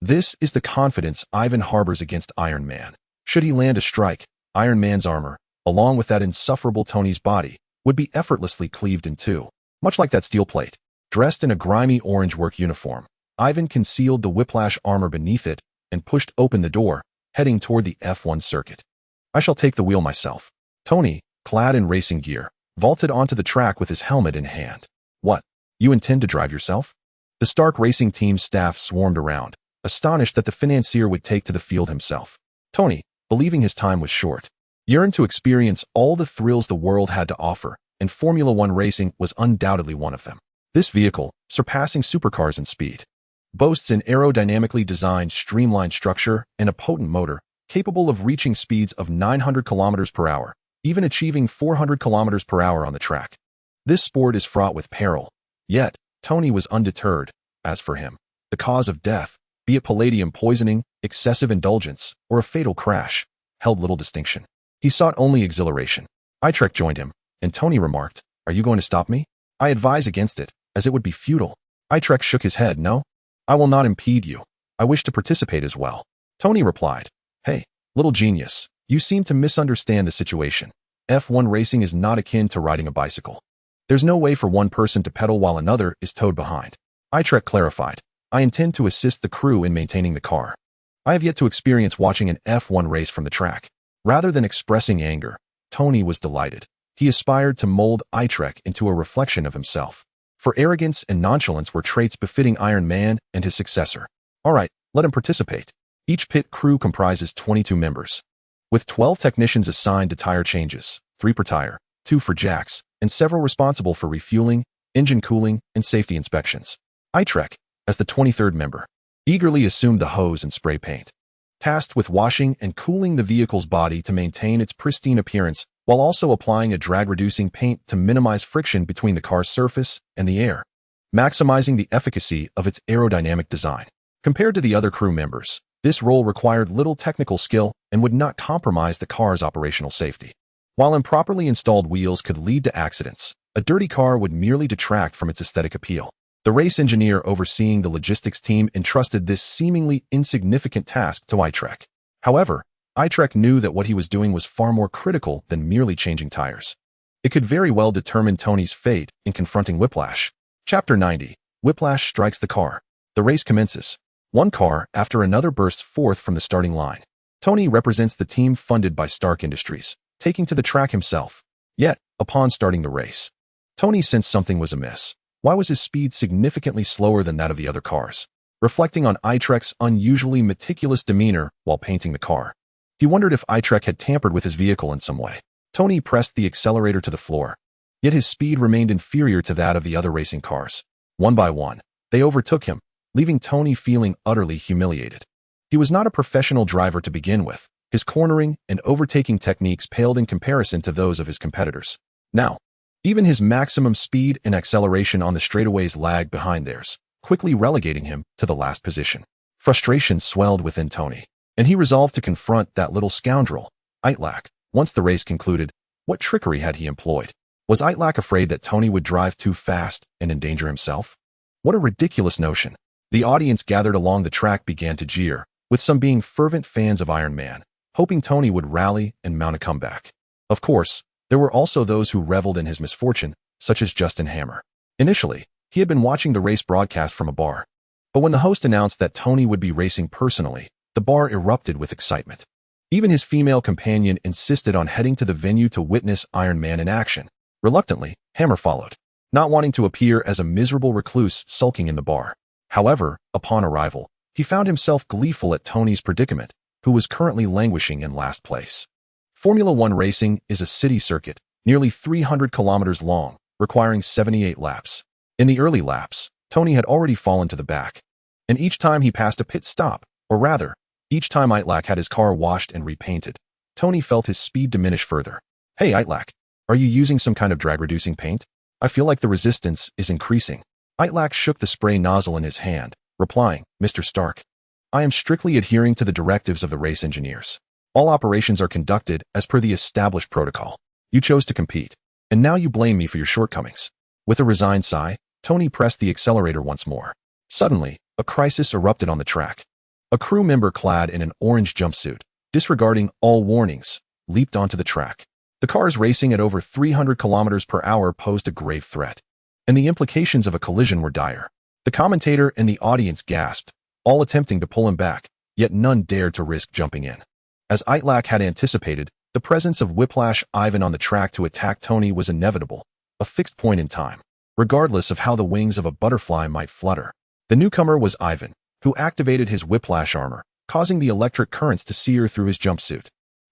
Speaker 1: This is the confidence Ivan harbors against Iron Man. Should he land a strike, Iron Man's armor, along with that insufferable Tony's body, would be effortlessly cleaved in two. Much like that steel plate. Dressed in a grimy orange work uniform, Ivan concealed the Whiplash armor beneath it and pushed open the door, heading toward the F1 circuit. I shall take the wheel myself. Tony, clad in racing gear, vaulted onto the track with his helmet in hand. What? You intend to drive yourself? The Stark Racing team's staff swarmed around, astonished that the financier would take to the field himself. Tony, believing his time was short, yearned to experience all the thrills the world had to offer, and Formula One racing was undoubtedly one of them. This vehicle, surpassing supercars in speed, boasts an aerodynamically designed streamlined structure and a potent motor, capable of reaching speeds of 900 km per hour, even achieving 400 km per hour on the track. This sport is fraught with peril. Yet, Tony was undeterred. As for him, the cause of death, be it palladium poisoning, excessive indulgence, or a fatal crash, held little distinction. He sought only exhilaration. Itrek joined him, and Tony remarked, "Are you going to stop me? I advise against it, as it would be futile." Itrek shook his head. "No, I will not impede you. I wish to participate as well." Tony replied, "Hey, little genius, you seem to misunderstand the situation. F1 racing is not akin to riding a bicycle. There's no way for one person to pedal while another is towed behind." Itrek clarified, "I intend to assist the crew in maintaining the car. I have yet to experience watching an F1 race from the track." Rather than expressing anger, Tony was delighted. He aspired to mold Itrek into a reflection of himself. For arrogance and nonchalance were traits befitting Iron Man and his successor. All right, let him participate. Each pit crew comprises 22 members, with 12 technicians assigned to tire changes, 3 per tire, 2 for jacks, and several responsible for refueling, engine cooling, and safety inspections. Itrek, as the 23rd member, eagerly assumed the hose and spray paint, tasked with washing and cooling the vehicle's body to maintain its pristine appearance, while also applying a drag-reducing paint to minimize friction between the car's surface and the air, maximizing the efficacy of its aerodynamic design. Compared to the other crew members, this role required little technical skill and would not compromise the car's operational safety. While improperly installed wheels could lead to accidents, a dirty car would merely detract from its aesthetic appeal. The race engineer overseeing the logistics team entrusted this seemingly insignificant task to Itrek. However, Itrek knew that what he was doing was far more critical than merely changing tires. It could very well determine Tony's fate in confronting Whiplash. Chapter 90. Whiplash strikes the car. The race commences. One car after another bursts forth from the starting line. Tony represents the team funded by Stark Industries, taking to the track himself. Yet, upon starting the race, Tony sensed something was amiss. Why was his speed significantly slower than that of the other cars? Reflecting on Itrek's unusually meticulous demeanor while painting the car, he wondered if Itrek had tampered with his vehicle in some way. Tony pressed the accelerator to the floor, yet his speed remained inferior to that of the other racing cars. One by one, they overtook him, leaving Tony feeling utterly humiliated. He was not a professional driver to begin with. His cornering and overtaking techniques paled in comparison to those of his competitors. Now, even his maximum speed and acceleration on the straightaways lagged behind theirs. quickly relegating him to the last position. Frustration swelled within Tony, and he resolved to confront that little scoundrel, Itrek. Once the race concluded, what trickery had he employed? Was Itrek afraid that Tony would drive too fast and endanger himself? What a ridiculous notion. The audience gathered along the track began to jeer, with some being fervent fans of Iron Man, hoping Tony would rally and mount a comeback. Of course, there were also those who reveled in his misfortune, such as Justin Hammer. Initially, he had been watching the race broadcast from a bar. But when the host announced that Tony would be racing personally, the bar erupted with excitement. Even his female companion insisted on heading to the venue to witness Iron Man in action. Reluctantly, Hammer followed, not wanting to appear as a miserable recluse sulking in the bar. However, upon arrival, he found himself gleeful at Tony's predicament, who was currently languishing in last place. Formula One racing is a city circuit, nearly 300 kilometers long, requiring 78 laps. In the early laps, Tony had already fallen to the back. And each time he passed a pit stop, or rather, each time Itrek had his car washed and repainted, Tony felt his speed diminish further. Hey Itrek, are you using some kind of drag-reducing paint? I feel like the resistance is increasing. Itrek shook the spray nozzle in his hand, replying, Mr. Stark, I am strictly adhering to the directives of the race engineers. All operations are conducted as per the established protocol. You chose to compete, and now you blame me for your shortcomings. With a resigned sigh, Tony pressed the accelerator once more. Suddenly, a crisis erupted on the track. A crew member clad in an orange jumpsuit, disregarding all warnings, leaped onto the track. The cars racing at over 300 kilometers per hour posed a grave threat, and the implications of a collision were dire. The commentator and the audience gasped, all attempting to pull him back, yet none dared to risk jumping in. As Itrek had anticipated, the presence of Whiplash Ivan on the track to attack Tony was inevitable, a fixed point in time, regardless of how the wings of a butterfly might flutter. The newcomer was Ivan, who activated his whiplash armor, causing the electric currents to sear through his jumpsuit.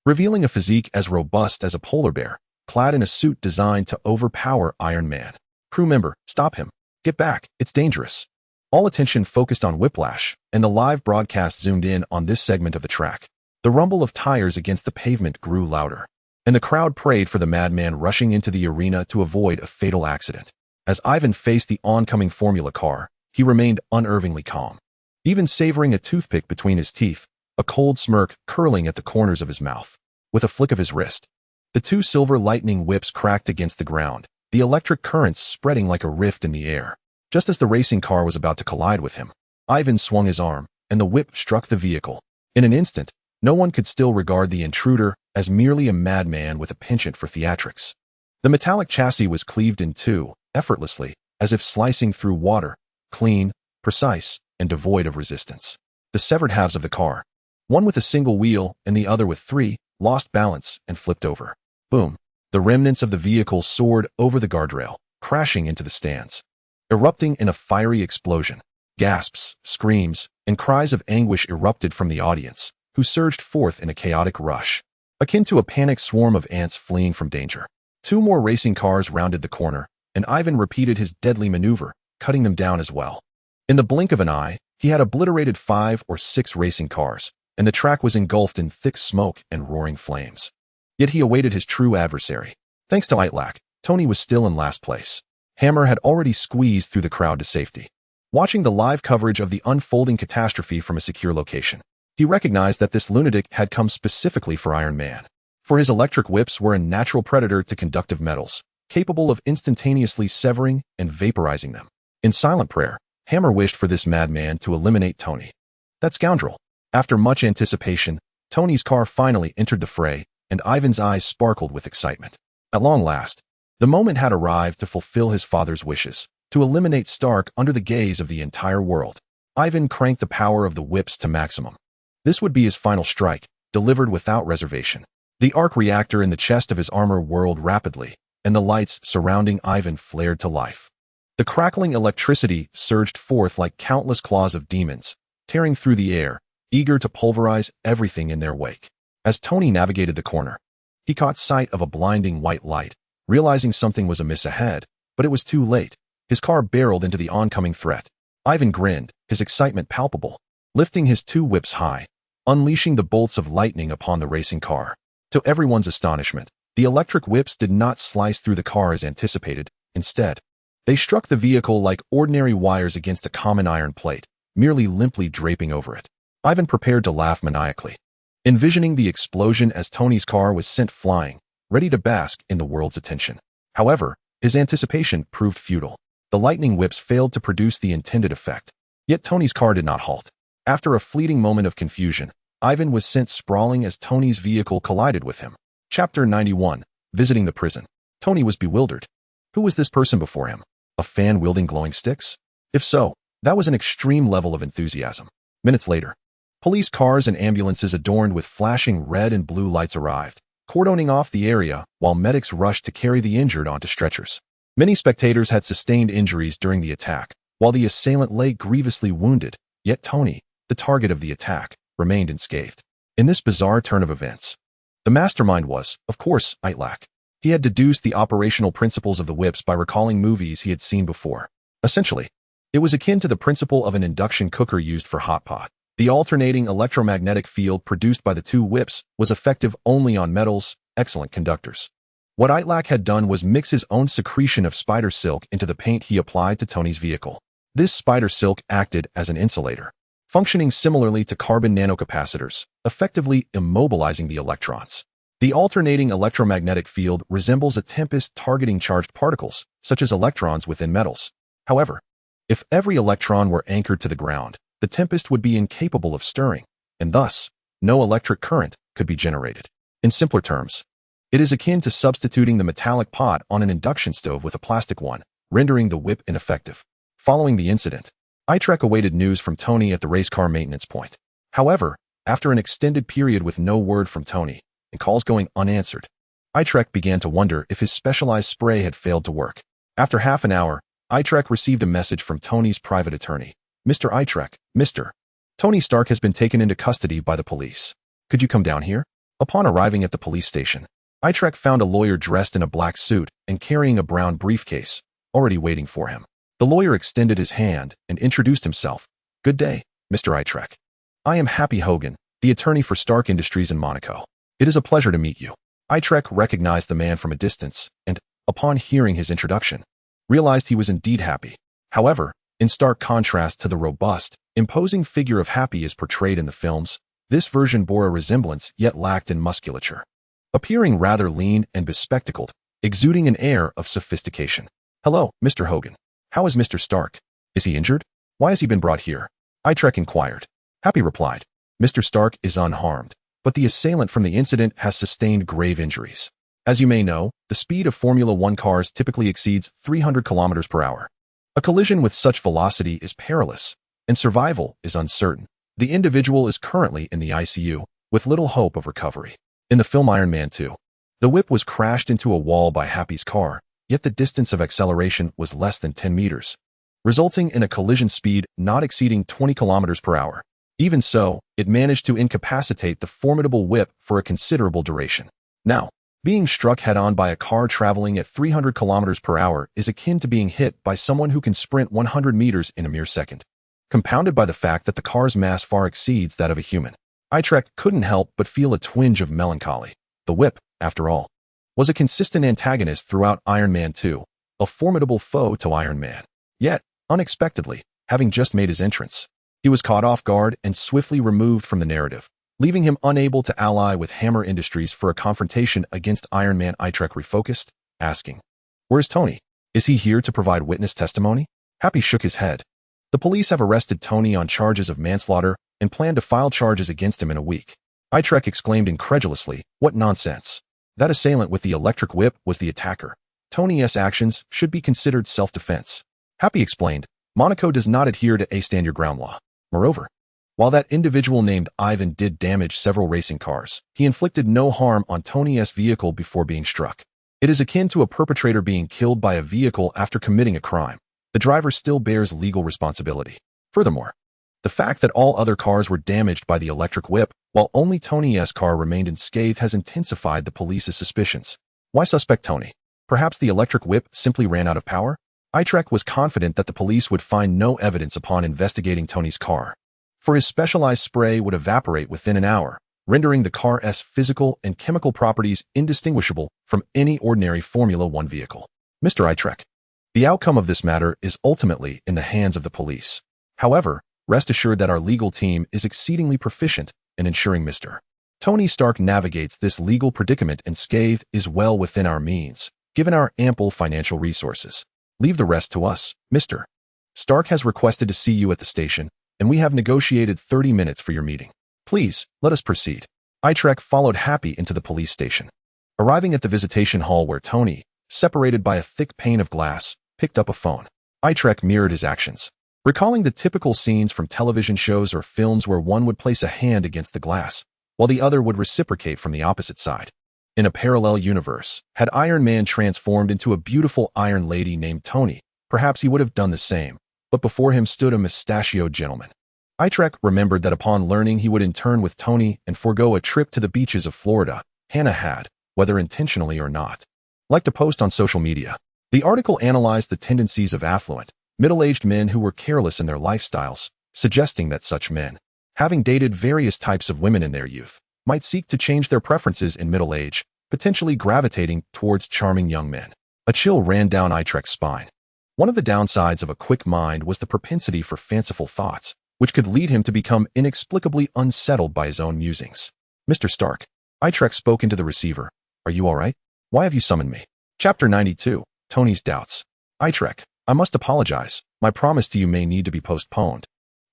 Speaker 1: Revealing a physique as robust as a polar bear, clad in a suit designed to overpower Iron Man. Crew member, stop him. Get back, it's dangerous. All attention focused on Whiplash, and the live broadcast zoomed in on this segment of the track. The rumble of tires against the pavement grew louder, and the crowd prayed for the madman rushing into the arena to avoid a fatal accident. As Ivan faced the oncoming Formula car, he remained unervingly calm, even savoring a toothpick between his teeth, a cold smirk curling at the corners of his mouth. With a flick of his wrist, the two silver lightning whips cracked against the ground, the electric currents spreading like a rift in the air. Just as the racing car was about to collide with him, Ivan swung his arm, and the whip struck the vehicle. In an instant, no one could still regard the intruder as merely a madman with a penchant for theatrics. The metallic chassis was cleaved in two, effortlessly, as if slicing through water, clean, precise, and devoid of resistance. The severed halves of the car, one with a single wheel and the other with three, lost balance and flipped over. Boom. The remnants of the vehicle soared over the guardrail, crashing into the stands. Erupting in a fiery explosion, gasps, screams, and cries of anguish erupted from the audience, who surged forth in a chaotic rush, akin to a panicked swarm of ants fleeing from danger. Two more racing cars rounded the corner, and Ivan repeated his deadly maneuver, cutting them down as well. In the blink of an eye, he had obliterated 5 or 6 racing cars, and the track was engulfed in thick smoke and roaring flames. Yet he awaited his true adversary. Thanks to Itrek, Tony was still in last place. Hammer had already squeezed through the crowd to safety. Watching the live coverage of the unfolding catastrophe from a secure location, he recognized that this lunatic had come specifically for Iron Man. For his electric whips were a natural predator to conductive metals, capable of instantaneously severing and vaporizing them. In silent prayer, Hammer wished for this madman to eliminate Tony. That scoundrel. After much anticipation, Tony's car finally entered the fray, and Ivan's eyes sparkled with excitement. At long last, the moment had arrived to fulfill his father's wishes, to eliminate Stark under the gaze of the entire world. Ivan cranked the power of the whips to maximum. This would be his final strike, delivered without reservation. The arc reactor in the chest of his armor whirled rapidly, and the lights surrounding Ivan flared to life. The crackling electricity surged forth like countless claws of demons, tearing through the air, eager to pulverize everything in their wake. As Tony navigated the corner, he caught sight of a blinding white light, realizing something was amiss ahead, but it was too late. His car barreled into the oncoming threat. Ivan grinned, his excitement palpable, lifting his 2 whips high, unleashing the bolts of lightning upon the racing car. To everyone's astonishment, the electric whips did not slice through the car as anticipated. Instead, They struck the vehicle like ordinary wires against a common iron plate, merely limply draping over it. Ivan prepared to laugh maniacally, envisioning the explosion as Tony's car was sent flying, ready to bask in the world's attention. However, his anticipation proved futile. The lightning whips failed to produce the intended effect. Yet Tony's car did not halt. After a fleeting moment of confusion, Ivan was sent sprawling as Tony's vehicle collided with him. Chapter 91. Visiting the prison. Tony was bewildered. Who was this person before him? A fan wielding glowing sticks? If so, that was an extreme level of enthusiasm. Minutes later, police cars and ambulances adorned with flashing red and blue lights arrived, cordoning off the area while medics rushed to carry the injured onto stretchers. Many spectators had sustained injuries during the attack, while the assailant lay grievously wounded, yet Tony, the target of the attack, remained unscathed. In this bizarre turn of events, the mastermind was, of course, Itrek. He had deduced the operational principles of the whips by recalling movies he had seen before. Essentially, it was akin to the principle of an induction cooker used for hot pot. The alternating electromagnetic field produced by the two whips was effective only on metals, excellent conductors. What Itrek had done was mix his own secretion of spider silk into the paint he applied to Tony's vehicle. This spider silk acted as an insulator, functioning similarly to carbon nanocapacitors, effectively immobilizing the electrons. The alternating electromagnetic field resembles a tempest targeting charged particles, such as electrons within metals. However, if every electron were anchored to the ground, the tempest would be incapable of stirring, and thus, no electric current could be generated. In simpler terms, it is akin to substituting the metallic pot on an induction stove with a plastic one, rendering the whip ineffective. Following the incident, Itrek awaited news from Tony at the race car maintenance point. However, after an extended period with no word from Tony, and calls going unanswered, Itrek began to wonder if his specialized spray had failed to work. After half an hour, Itrek received a message from Tony's private attorney. Mr. Itrek, Mr. Tony Stark has been taken into custody by the police. Could you come down here? Upon arriving at the police station, Itrek found a lawyer dressed in a black suit and carrying a brown briefcase, already waiting for him. The lawyer extended his hand and introduced himself. Good day, Mr. Itrek. I am Happy Hogan, the attorney for Stark Industries in Monaco. It is a pleasure to meet you. Itrek recognized the man from a distance and, upon hearing his introduction, realized he was indeed Happy. However, in stark contrast to the robust, imposing figure of Happy as portrayed in the films, this version bore a resemblance yet lacked in musculature. Appearing rather lean and bespectacled, exuding an air of sophistication. Hello, Mr. Hogan. How is Mr. Stark? Is he injured? Why has he been brought here? Itrek inquired. Happy replied. Mr. Stark is unharmed, but the assailant from the incident has sustained grave injuries. As you may know, the speed of Formula One cars typically exceeds 300 kilometers per hour. A collision with such velocity is perilous, and survival is uncertain. The individual is currently in the ICU, with little hope of recovery. In the film Iron Man 2, the whip was crashed into a wall by Happy's car, yet the distance of acceleration was less than 10 meters, resulting in a collision speed not exceeding 20 kilometers per hour. Even so, it managed to incapacitate the formidable whip for a considerable duration. Now, being struck head-on by a car traveling at 300 kilometers per hour is akin to being hit by someone who can sprint 100 meters in a mere second, compounded by the fact that the car's mass far exceeds that of a human. Itrek couldn't help but feel a twinge of melancholy. The whip, after all, was a consistent antagonist throughout Iron Man 2, a formidable foe to Iron Man. Yet, unexpectedly, having just made his entrance, he was caught off guard and swiftly removed from the narrative, leaving him unable to ally with Hammer Industries for a confrontation against Iron Man. Itrek refocused, asking, "Where's Tony? Is he here to provide witness testimony?" Happy shook his head. The police have arrested Tony on charges of manslaughter and plan to file charges against him in a week. Itrek exclaimed incredulously, "What nonsense! That assailant with the electric whip was the attacker. Tony's actions should be considered self-defense." Happy explained, "Monaco does not adhere to a stand your ground law. Moreover, while that individual named Ivan did damage several racing cars, he inflicted no harm on Tony's vehicle before being struck. It is akin to a perpetrator being killed by a vehicle after committing a crime. The driver still bears legal responsibility. Furthermore, the fact that all other cars were damaged by the electric whip, while only Tony's car remained unscathed, has intensified the police's suspicions. Why suspect Tony? Perhaps the electric whip simply ran out of power? Itrek was confident that the police would find no evidence upon investigating Tony's car, for his specialized spray would evaporate within an hour, rendering the car's physical and chemical properties indistinguishable from any ordinary Formula One vehicle. "Mr. Itrek, The outcome of this matter is ultimately in the hands of the police. However, rest assured that our legal team is exceedingly proficient in ensuring Mr. Tony Stark navigates this legal predicament unscathed is well within our means, given our ample financial resources. Leave the rest to us. Mr. Stark has requested to see you at the station, and we have negotiated 30 minutes for your meeting. Please, let us proceed. Itrek followed Happy into the police station. Arriving at the visitation hall where Tony, separated by a thick pane of glass, picked up a phone. Itrek mirrored his actions, recalling the typical scenes from television shows or films where one would place a hand against the glass, while the other would reciprocate from the opposite side. In a parallel universe, had Iron Man transformed into a beautiful Iron Lady named Tony, perhaps he would have done the same, but before him stood a mustachioed gentleman. Itrek remembered that upon learning he would in turn with Tony and forego a trip to the beaches of Florida, Hannah had, whether intentionally or not, liked to post on social media. The article analyzed the tendencies of affluent, middle-aged men who were careless in their lifestyles, suggesting that such men, having dated various types of women in their youth, might seek to change their preferences in middle age, potentially gravitating towards charming young men. A chill ran down Itrek's spine. One of the downsides of a quick mind was the propensity for fanciful thoughts, which could lead him to become inexplicably unsettled by his own musings. Mr. Stark, Itrek spoke into the receiver. Are you all right? Why have you summoned me? Chapter 92, Tony's Doubts. Itrek, I must apologize. My promise to you may need to be postponed.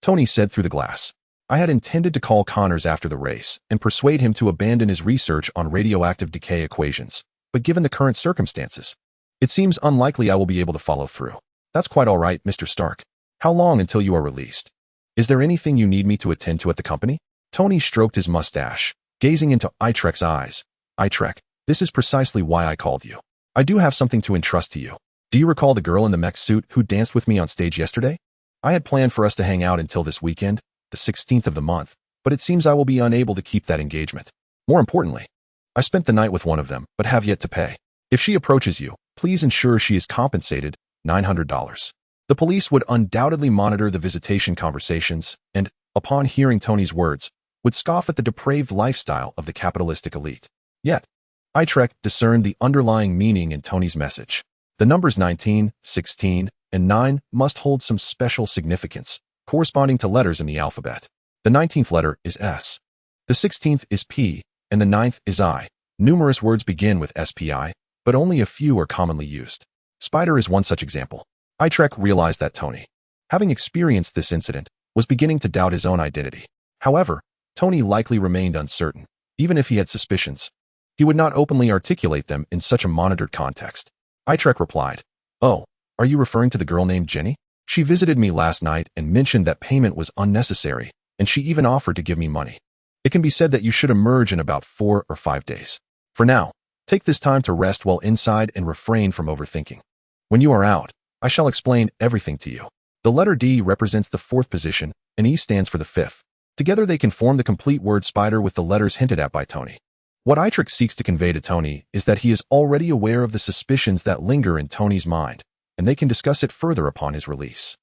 Speaker 1: Tony said through the glass. I had intended to call Connors after the race and persuade him to abandon his research on radioactive decay equations, but given the current circumstances, it seems unlikely I will be able to follow through. That's quite all right, Mr. Stark. How long until you are released? Is there anything you need me to attend to at the company? Tony stroked his mustache, gazing into Itrek's eyes. Itrek, this is precisely why I called you. I do have something to entrust to you. Do you recall the girl in the mech suit who danced with me on stage yesterday? I had planned for us to hang out until this weekend, the 16th of the month, but it seems I will be unable to keep that engagement. More importantly, I spent the night with one of them, but have yet to pay. If she approaches you, please ensure she is compensated $900. The police would undoubtedly monitor the visitation conversations and, upon hearing Tony's words, would scoff at the depraved lifestyle of the capitalistic elite. Yet, Itrek discerned the underlying meaning in Tony's message. The numbers 19, 16, and 9 must hold some special significance, corresponding to letters in the alphabet. The 19th letter is S. The 16th is P, and the 9th is I. Numerous words begin with SPI, but only a few are commonly used. Spider is one such example. Itrek realized that Tony, having experienced this incident, was beginning to doubt his own identity. However, Tony likely remained uncertain. Even if he had suspicions, he would not openly articulate them in such a monitored context. Itrek replied, Oh, are you referring to the girl named Jenny? She visited me last night and mentioned that payment was unnecessary, and she even offered to give me money. It can be said that you should emerge in about 4 or 5 days. For now, take this time to rest while inside and refrain from overthinking. When you are out, I shall explain everything to you. The letter D represents the 4th position, and E stands for the 5th. Together they can form the complete word spider with the letters hinted at by Tony. What Itrek seeks to convey to Tony is that he is already aware of the suspicions that linger in Tony's mind, and they can discuss it further upon his release.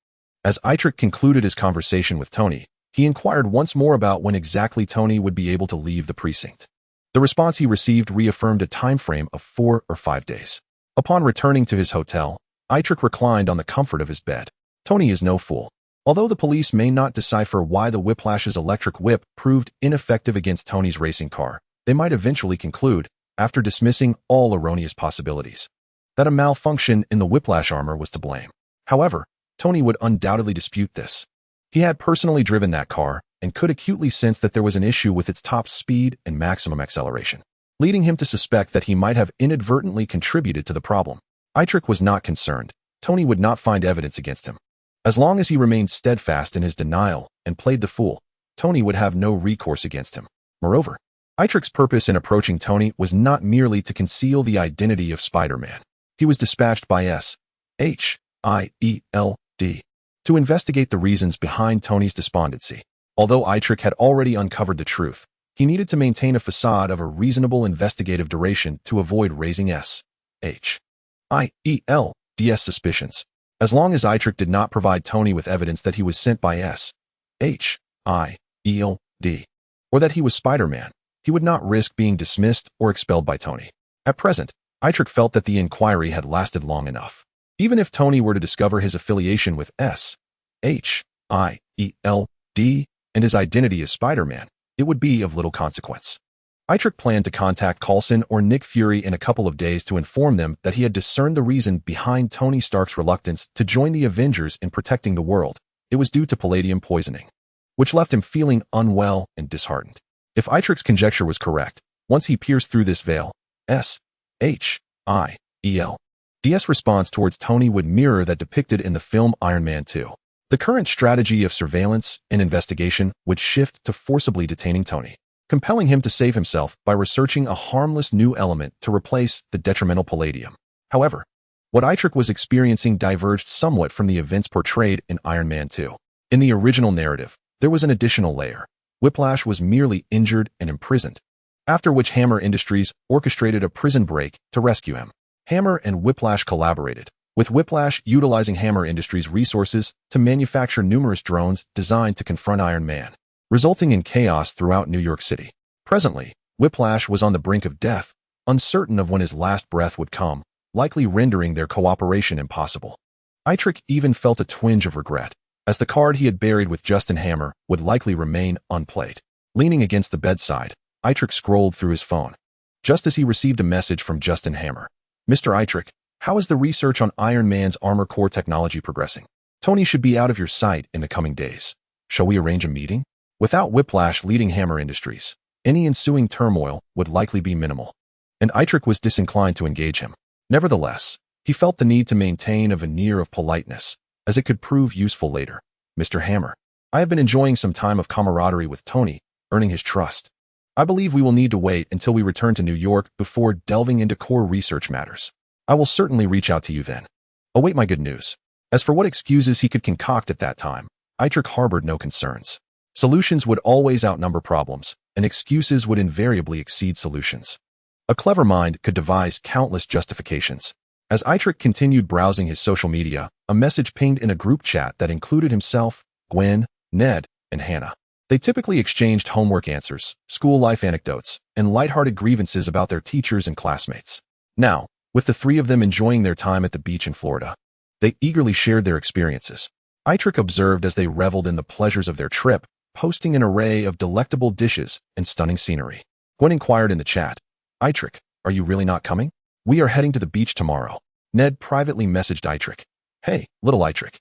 Speaker 1: As Itrek concluded his conversation with Tony, he inquired once more about when exactly Tony would be able to leave the precinct. The response he received reaffirmed a time frame of 4 or 5 days. Upon returning to his hotel, Itrek reclined on the comfort of his bed. Tony is no fool. Although the police may not decipher why the Whiplash's electric whip proved ineffective against Tony's racing car, they might eventually conclude, after dismissing all erroneous possibilities, that a malfunction in the Whiplash armor was to blame. However, Tony would undoubtedly dispute this. He had personally driven that car and could acutely sense that there was an issue with its top speed and maximum acceleration, leading him to suspect that he might have inadvertently contributed to the problem. Itrek was not concerned. Tony would not find evidence against him. As long as he remained steadfast in his denial and played the fool, Tony would have no recourse against him. Moreover, Itrek's purpose in approaching Tony was not merely to conceal the identity of Spider-Man. He was dispatched by S.H.I.E.L.D. to investigate the reasons behind Tony's despondency. Although Itrek had already uncovered the truth, he needed to maintain a facade of a reasonable investigative duration to avoid raising S.H.I.E.L.D.'s suspicions. As long as Itrek did not provide Tony with evidence that he was sent by S.H.I.E.L.D. or that he was Spider-Man, he would not risk being dismissed or expelled by Tony. At present, Itrek felt that the inquiry had lasted long enough. Even if Tony were to discover his affiliation with S.H.I.E.L.D. and his identity as Spider-Man, it would be of little consequence. Itrek planned to contact Coulson or Nick Fury in a couple of days to inform them that he had discerned the reason behind Tony Stark's reluctance to join the Avengers in protecting the world. It was due to palladium poisoning, which left him feeling unwell and disheartened. If Itrek's conjecture was correct, once he pierced through this veil, S.H.I.E.L.D's response towards Tony would mirror that depicted in the film Iron Man 2. The current strategy of surveillance and investigation would shift to forcibly detaining Tony, compelling him to save himself by researching a harmless new element to replace the detrimental palladium. However, what Itrek was experiencing diverged somewhat from the events portrayed in Iron Man 2. In the original narrative, there was an additional layer. Whiplash was merely injured and imprisoned, after which Hammer Industries orchestrated a prison break to rescue him. Hammer and Whiplash collaborated, with Whiplash utilizing Hammer Industries' resources to manufacture numerous drones designed to confront Iron Man, resulting in chaos throughout New York City. Presently, Whiplash was on the brink of death, uncertain of when his last breath would come, likely rendering their cooperation impossible. Itrek even felt a twinge of regret, as the card he had buried with Justin Hammer would likely remain unplayed. Leaning against the bedside, Itrek scrolled through his phone, just as he received a message from Justin Hammer. "Mr. Itrek, how is the research on Iron Man's armor core technology progressing? Tony should be out of your sight in the coming days. Shall we arrange a meeting?" Without Whiplash leading Hammer Industries, any ensuing turmoil would likely be minimal, and Itrek was disinclined to engage him. Nevertheless, he felt the need to maintain a veneer of politeness, as it could prove useful later. "Mr. Hammer, I have been enjoying some time of camaraderie with Tony, earning his trust. I believe we will need to wait until we return to New York before delving into core research matters. I will certainly reach out to you then. Await my good news." As for what excuses he could concoct at that time, Itrek harbored no concerns. Solutions would always outnumber problems, and excuses would invariably exceed solutions. A clever mind could devise countless justifications. As Itrek continued browsing his social media, a message pinged in a group chat that included himself, Gwen, Ned, and Hannah. They typically exchanged homework answers, school life anecdotes, and lighthearted grievances about their teachers and classmates. Now, with the three of them enjoying their time at the beach in Florida, they eagerly shared their experiences. Itrek observed as they reveled in the pleasures of their trip, posting an array of delectable dishes and stunning scenery. Gwen inquired in the chat, "Itrek, are you really not coming? We are heading to the beach tomorrow." Ned privately messaged Itrek, "Hey, little Itrek,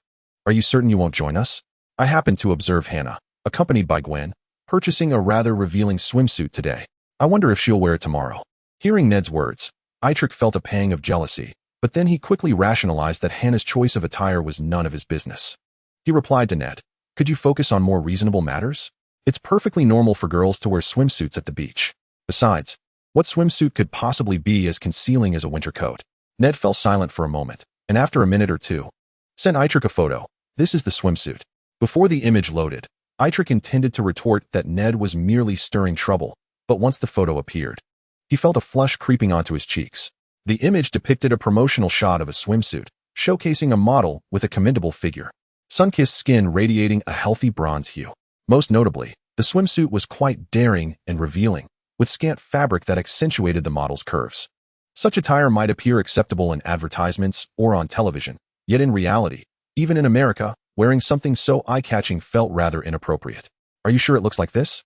Speaker 1: are you certain you won't join us?" I happened to observe Hannah, accompanied by Gwen, purchasing a rather revealing swimsuit today. I wonder if she'll wear it tomorrow. Hearing Ned's words, Itrek felt a pang of jealousy, but then he quickly rationalized that Hannah's choice of attire was none of his business. He replied to Ned, "Could you focus on more reasonable matters? It's perfectly normal for girls to wear swimsuits at the beach. Besides, what swimsuit could possibly be as concealing as a winter coat?" Ned fell silent for a moment, and after a minute or two, sent Itrek a photo. "This is the swimsuit." Before the image loaded, Itrek intended to retort that Ned was merely stirring trouble, but once the photo appeared, he felt a flush creeping onto his cheeks. The image depicted a promotional shot of a swimsuit, showcasing a model with a commendable figure, sun-kissed skin radiating a healthy bronze hue. Most notably, the swimsuit was quite daring and revealing, with scant fabric that accentuated the model's curves. Such attire might appear acceptable in advertisements or on television, yet in reality, even in America, wearing something so eye-catching felt rather inappropriate. "Are you sure it looks like this?"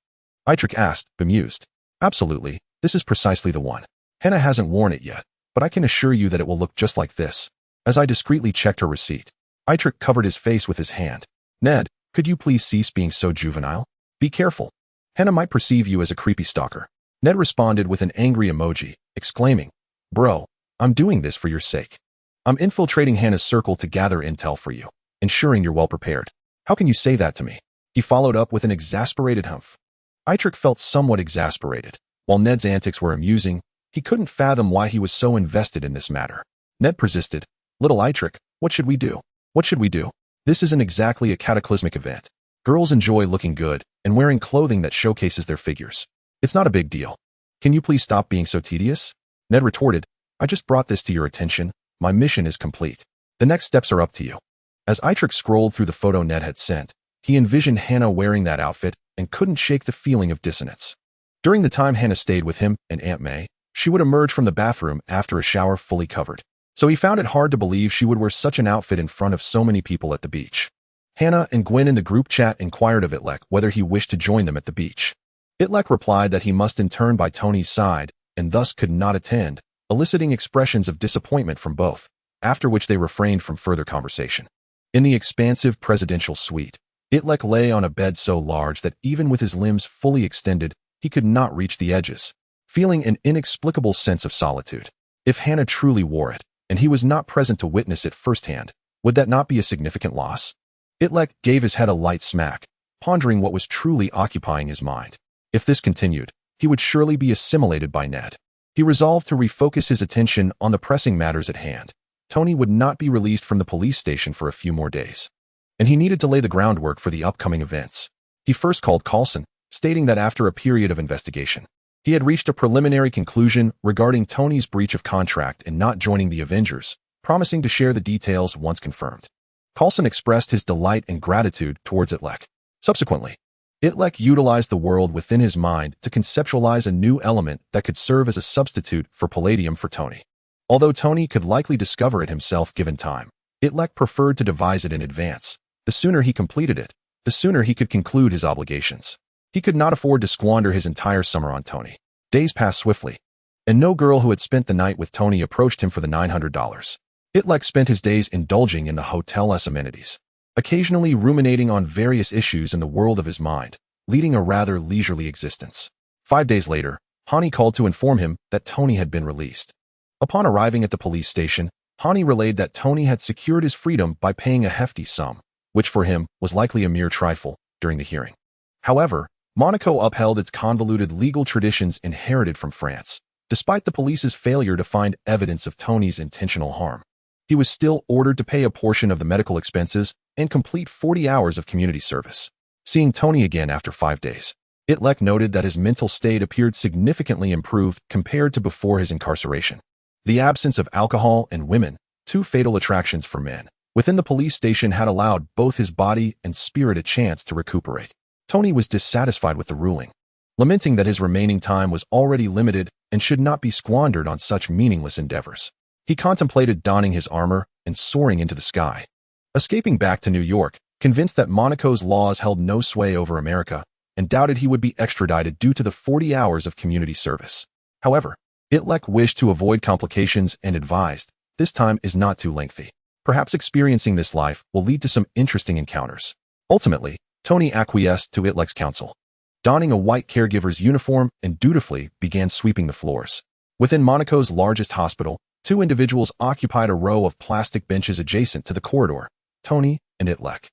Speaker 1: Itrek asked, bemused. "Absolutely, this is precisely the one. Hannah hasn't worn it yet, but I can assure you that it will look just like this." As I discreetly checked her receipt, Itrek covered his face with his hand. "Ned, could you please cease being so juvenile? Be careful. Hannah might perceive you as a creepy stalker." Ned responded with an angry emoji, exclaiming, "Bro, I'm doing this for your sake. I'm infiltrating Hannah's circle to gather intel for you, ensuring you're well prepared. How can you say that to me?" He followed up with an exasperated humph. Itrek felt somewhat exasperated. While Ned's antics were amusing, he couldn't fathom why he was so invested in this matter. Ned persisted, "Little Itrek, what should we do? What should we do? This isn't exactly a cataclysmic event. Girls enjoy looking good and wearing clothing that showcases their figures. It's not a big deal. Can you please stop being so tedious?" Ned retorted, "I just brought this to your attention. My mission is complete. The next steps are up to you." As Itrek scrolled through the photo Ned had sent, he envisioned Hannah wearing that outfit and couldn't shake the feeling of dissonance. During the time Hannah stayed with him and Aunt May, she would emerge from the bathroom after a shower fully covered, so he found it hard to believe she would wear such an outfit in front of so many people at the beach. Hannah and Gwen in the group chat inquired of Itrek whether he wished to join them at the beach. Itrek replied that he must in turn by Tony's side and thus could not attend, eliciting expressions of disappointment from both, after which they refrained from further conversation. In the expansive presidential suite, Itrek lay on a bed so large that even with his limbs fully extended, he could not reach the edges, feeling an inexplicable sense of solitude. If Hannah truly wore it, and he was not present to witness it firsthand, would that not be a significant loss? Itrek gave his head a light smack, pondering what was truly occupying his mind. If this continued, he would surely be assimilated by Ned. He resolved to refocus his attention on the pressing matters at hand. Tony would not be released from the police station for a few more days, and he needed to lay the groundwork for the upcoming events. He first called Coulson, stating that after a period of investigation, he had reached a preliminary conclusion regarding Tony's breach of contract and not joining the Avengers, promising to share the details once confirmed. Coulson expressed his delight and gratitude towards Itrek. Subsequently, Itrek utilized the world within his mind to conceptualize a new element that could serve as a substitute for palladium for Tony. Although Tony could likely discover it himself given time, Itrek preferred to devise it in advance. The sooner he completed it, the sooner he could conclude his obligations. He could not afford to squander his entire summer on Tony. Days passed swiftly, and no girl who had spent the night with Tony approached him for the $900. Itrek spent his days indulging in the hotel's amenities, occasionally ruminating on various issues in the world of his mind, leading a rather leisurely existence. 5 days later, Hani called to inform him that Tony had been released. Upon arriving at the police station, Hani relayed that Tony had secured his freedom by paying a hefty sum, which for him was likely a mere trifle, during the hearing. However, Monaco upheld its convoluted legal traditions inherited from France, despite the police's failure to find evidence of Tony's intentional harm. He was still ordered to pay a portion of the medical expenses and complete 40 hours of community service. Seeing Tony again after 5 days, Itrek noted that his mental state appeared significantly improved compared to before his incarceration. The absence of alcohol and women, two fatal attractions for men, within the police station had allowed both his body and spirit a chance to recuperate. Tony was dissatisfied with the ruling, lamenting that his remaining time was already limited and should not be squandered on such meaningless endeavors. He contemplated donning his armor and soaring into the sky. Escaping back to New York, convinced that Monaco's laws held no sway over America, and doubted he would be extradited due to the 40 hours of community service. However, Itrek wished to avoid complications and advised, "This time is not too lengthy. Perhaps experiencing this life will lead to some interesting encounters." Ultimately, Tony acquiesced to Itrek's counsel, donning a white caregiver's uniform and dutifully began sweeping the floors. Within Monaco's largest hospital, two individuals occupied a row of plastic benches adjacent to the corridor, Tony and Itrek.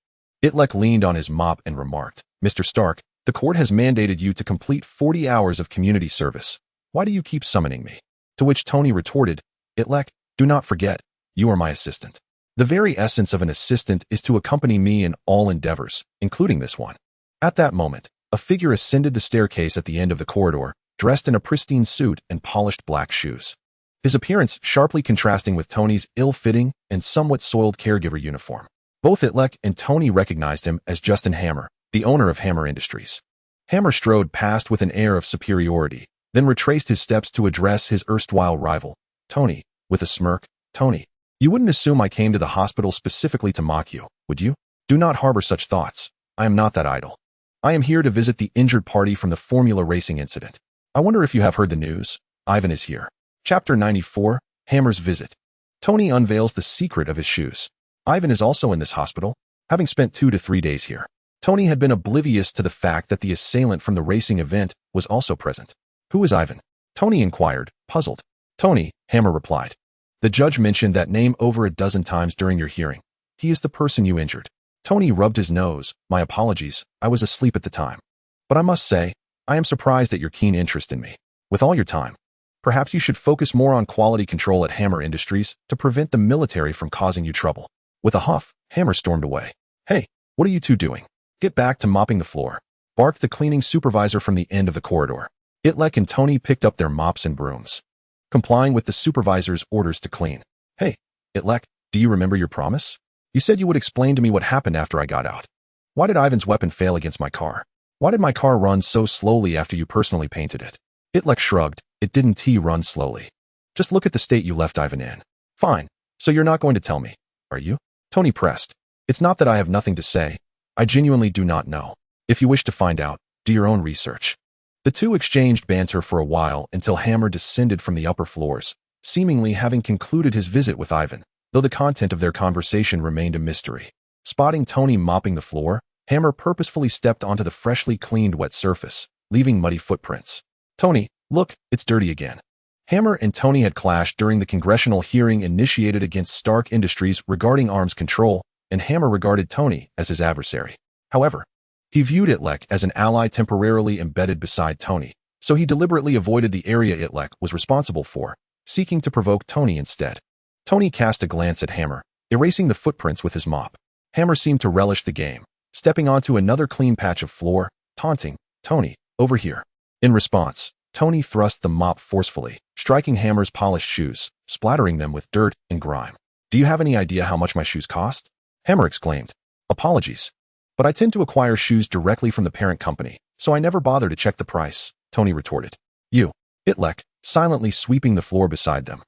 Speaker 1: Itrek leaned on his mop and remarked, "Mr. Stark, the court has mandated you to complete 40 hours of community service. Why do you keep summoning me?" To which Tony retorted, "Itrek, do not forget, you are my assistant. The very essence of an assistant is to accompany me in all endeavors, including this one." At that moment, a figure ascended the staircase at the end of the corridor, dressed in a pristine suit and polished black shoes. His appearance sharply contrasting with Tony's ill-fitting and somewhat soiled caregiver uniform. Both Itrek and Tony recognized him as Justin Hammer, the owner of Hammer Industries. Hammer strode past with an air of superiority, then retraced his steps to address his erstwhile rival, Tony, with a smirk. "Tony, you wouldn't assume I came to the hospital specifically to mock you, would you? Do not harbor such thoughts. I am not that idle. I am here to visit the injured party from the Formula Racing incident. I wonder if you have heard the news. Ivan is here." Chapter 94, Hammer's Visit. Tony unveils the secret of his shoes. Ivan is also in this hospital, having spent 2 to 3 days here. Tony had been oblivious to the fact that the assailant from the racing event was also present. "Who is Ivan?" Tony inquired, puzzled. "Tony," Hammer replied. "The judge mentioned that name over a dozen times during your hearing. He is the person you injured." Tony rubbed his nose. "My apologies, I was asleep at the time. But I must say, I am surprised at your keen interest in me. With all your time, perhaps you should focus more on quality control at Hammer Industries to prevent the military from causing you trouble." With a huff, Hammer stormed away. "Hey, what are you two doing? Get back to mopping the floor," barked the cleaning supervisor from the end of the corridor. Itrek and Tony picked up their mops and brooms, complying with the supervisor's orders to clean. "Hey, Itrek, do you remember your promise? You said you would explain to me what happened after I got out. Why did Ivan's weapon fail against my car? Why did my car run so slowly after you personally painted it?" Itrek shrugged. "It didn't run slowly. Just look at the state you left Ivan in." "Fine, So you're not going to tell me, are you? Tony pressed. It's not that I have nothing to say. I genuinely do not know. If you wish to find out, do your own research. The two exchanged banter for a while until Hammer descended from the upper floors, seemingly having concluded his visit with Ivan, though the content of their conversation remained a mystery. Spotting Tony mopping the floor, Hammer purposefully stepped onto the freshly cleaned wet surface, leaving muddy footprints. Tony, look, it's dirty again. Hammer and Tony had clashed during the congressional hearing initiated against Stark Industries regarding arms control, and Hammer regarded Tony as his adversary. However, he viewed Itrek as an ally temporarily embedded beside Tony, so he deliberately avoided the area Itrek was responsible for, seeking to provoke Tony instead. Tony cast a glance at Hammer, erasing the footprints with his mop. Hammer seemed to relish the game, stepping onto another clean patch of floor, taunting, Tony, over here. In response, Tony thrust the mop forcefully, striking Hammer's polished shoes, splattering them with dirt and grime. Do you have any idea how much my shoes cost? Hammer exclaimed. Apologies. But I tend to acquire shoes directly from the parent company, so I never bother to check the price, Tony retorted. You, Itrek, silently sweeping the floor beside them,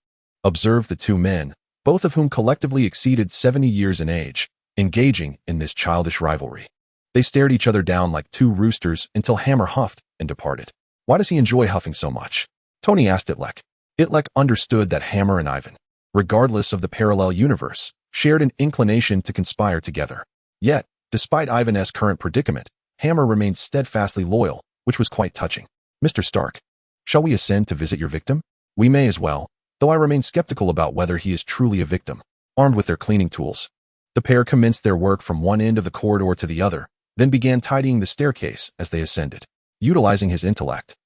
Speaker 1: observed the two men, both of whom collectively exceeded 70 years in age, engaging in this childish rivalry. They stared each other down like two roosters until Hammer huffed and departed. Why does he enjoy huffing so much? Tony asked Itrek. Itrek understood that Hammer and Ivan, regardless of the parallel universe, shared an inclination to conspire together. Yet, despite Ivan's current predicament, Hammer remained steadfastly loyal, which was quite touching. Mr. Stark, shall we ascend to visit your victim? We may as well, though I remain skeptical about whether he is truly a victim. Armed with their cleaning tools, the pair commenced their work from one end of the corridor to the other, then began tidying the staircase as they ascended. Utilizing his intellect,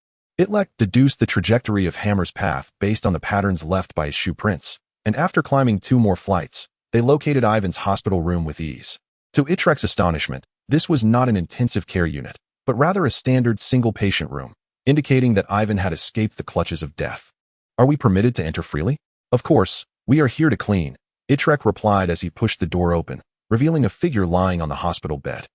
Speaker 1: Itrek deduced the trajectory of Hammer's path based on the patterns left by his shoe prints, and after climbing 2 more flights, they located Ivan's hospital room with ease. To Itrek's astonishment, this was not an intensive care unit, but rather a standard single-patient room, indicating that Ivan had escaped the clutches of death. Are we permitted to enter freely? Of course, we are here to clean, Itrek replied as he pushed the door open, revealing a figure lying on the hospital bed.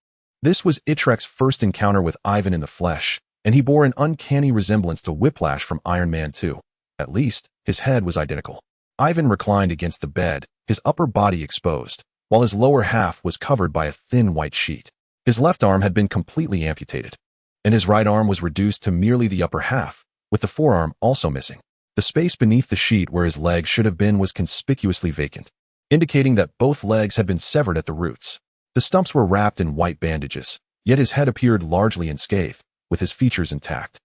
Speaker 1: This was Itrek's first encounter with Ivan in the flesh, and he bore an uncanny resemblance to Whiplash from Iron Man 2. At least, his head was identical. Ivan reclined against the bed, his upper body exposed, while his lower half was covered by a thin white sheet. His left arm had been completely amputated, and his right arm was reduced to merely the upper half, with the forearm also missing. The space beneath the sheet where his leg should have been was conspicuously vacant, indicating that both legs had been severed at the roots. The stumps were wrapped in white bandages, yet his head appeared largely unscathed, with his features intact,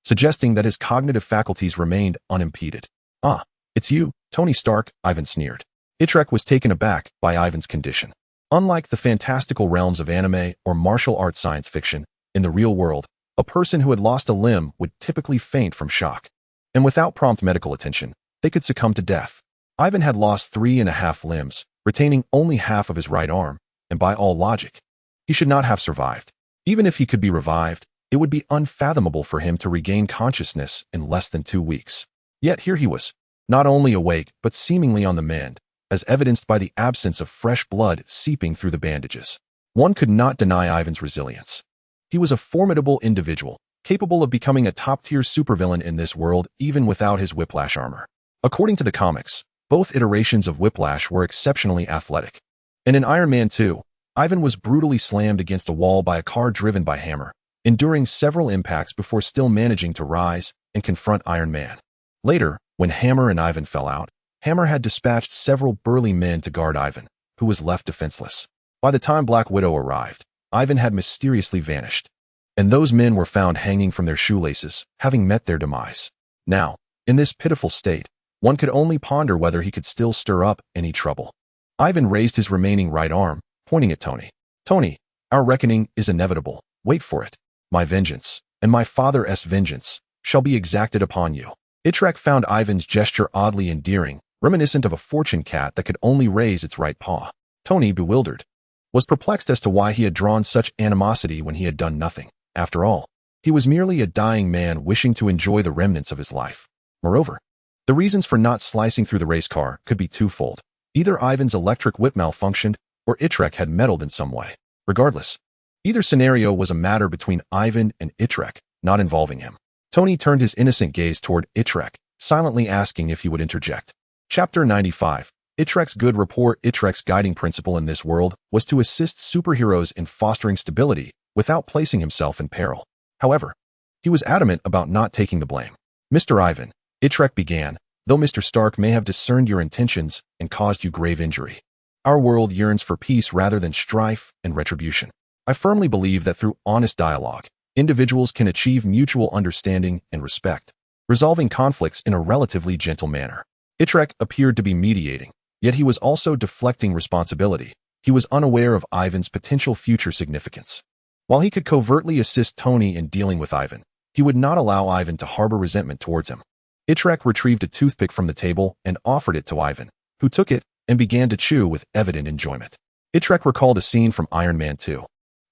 Speaker 1: suggesting that his cognitive faculties remained unimpeded. Ah, it's you, Tony Stark, Ivan sneered. Itrek was taken aback by Ivan's condition. Unlike the fantastical realms of anime or martial arts science fiction, in the real world, a person who had lost a limb would typically faint from shock. And without prompt medical attention, they could succumb to death. Ivan had lost 3.5 limbs, retaining only half of his right arm, and by all logic, he should not have survived. Even if he could be revived, it would be unfathomable for him to regain consciousness in less than 2 weeks. Yet here he was, not only awake but seemingly on the mend, as evidenced by the absence of fresh blood seeping through the bandages. One could not deny Ivan's resilience. He was a formidable individual, capable of becoming a top-tier supervillain in this world even without his Whiplash armor. According to the comics, both iterations of Whiplash were exceptionally athletic. And in Iron Man 2, Ivan was brutally slammed against a wall by a car driven by Hammer, enduring several impacts before still managing to rise and confront Iron Man. Later, when Hammer and Ivan fell out, Hammer had dispatched several burly men to guard Ivan, who was left defenseless. By the time Black Widow arrived, Ivan had mysteriously vanished, and those men were found hanging from their shoelaces, having met their demise. Now, in this pitiful state, one could only ponder whether he could still stir up any trouble. Ivan raised his remaining right arm, pointing at Tony. Tony, our reckoning is inevitable. Wait for it. My vengeance, and my father's vengeance, shall be exacted upon you. Itrek found Ivan's gesture oddly endearing, reminiscent of a fortune cat that could only raise its right paw. Tony, bewildered, was perplexed as to why he had drawn such animosity when he had done nothing. After all, he was merely a dying man wishing to enjoy the remnants of his life. Moreover, the reasons for not slicing through the race car could be twofold. Either Ivan's electric whip malfunctioned, or Itrek had meddled in some way. Regardless, either scenario was a matter between Ivan and Itrek, not involving him. Tony turned his innocent gaze toward Itrek, silently asking if he would interject. Chapter 95. Itrek's good rapport. Itrek's guiding principle in this world was to assist superheroes in fostering stability without placing himself in peril. However, he was adamant about not taking the blame. Mr. Ivan, Itrek began, though Mr. Stark may have discerned your intentions and caused you grave injury. Our world yearns for peace rather than strife and retribution. I firmly believe that through honest dialogue, individuals can achieve mutual understanding and respect, resolving conflicts in a relatively gentle manner. Itrek appeared to be mediating, yet he was also deflecting responsibility. He was unaware of Ivan's potential future significance. While he could covertly assist Tony in dealing with Ivan, he would not allow Ivan to harbor resentment towards him. Itrek retrieved a toothpick from the table and offered it to Ivan, who took it and began to chew with evident enjoyment. Itrek recalled a scene from Iron Man 2,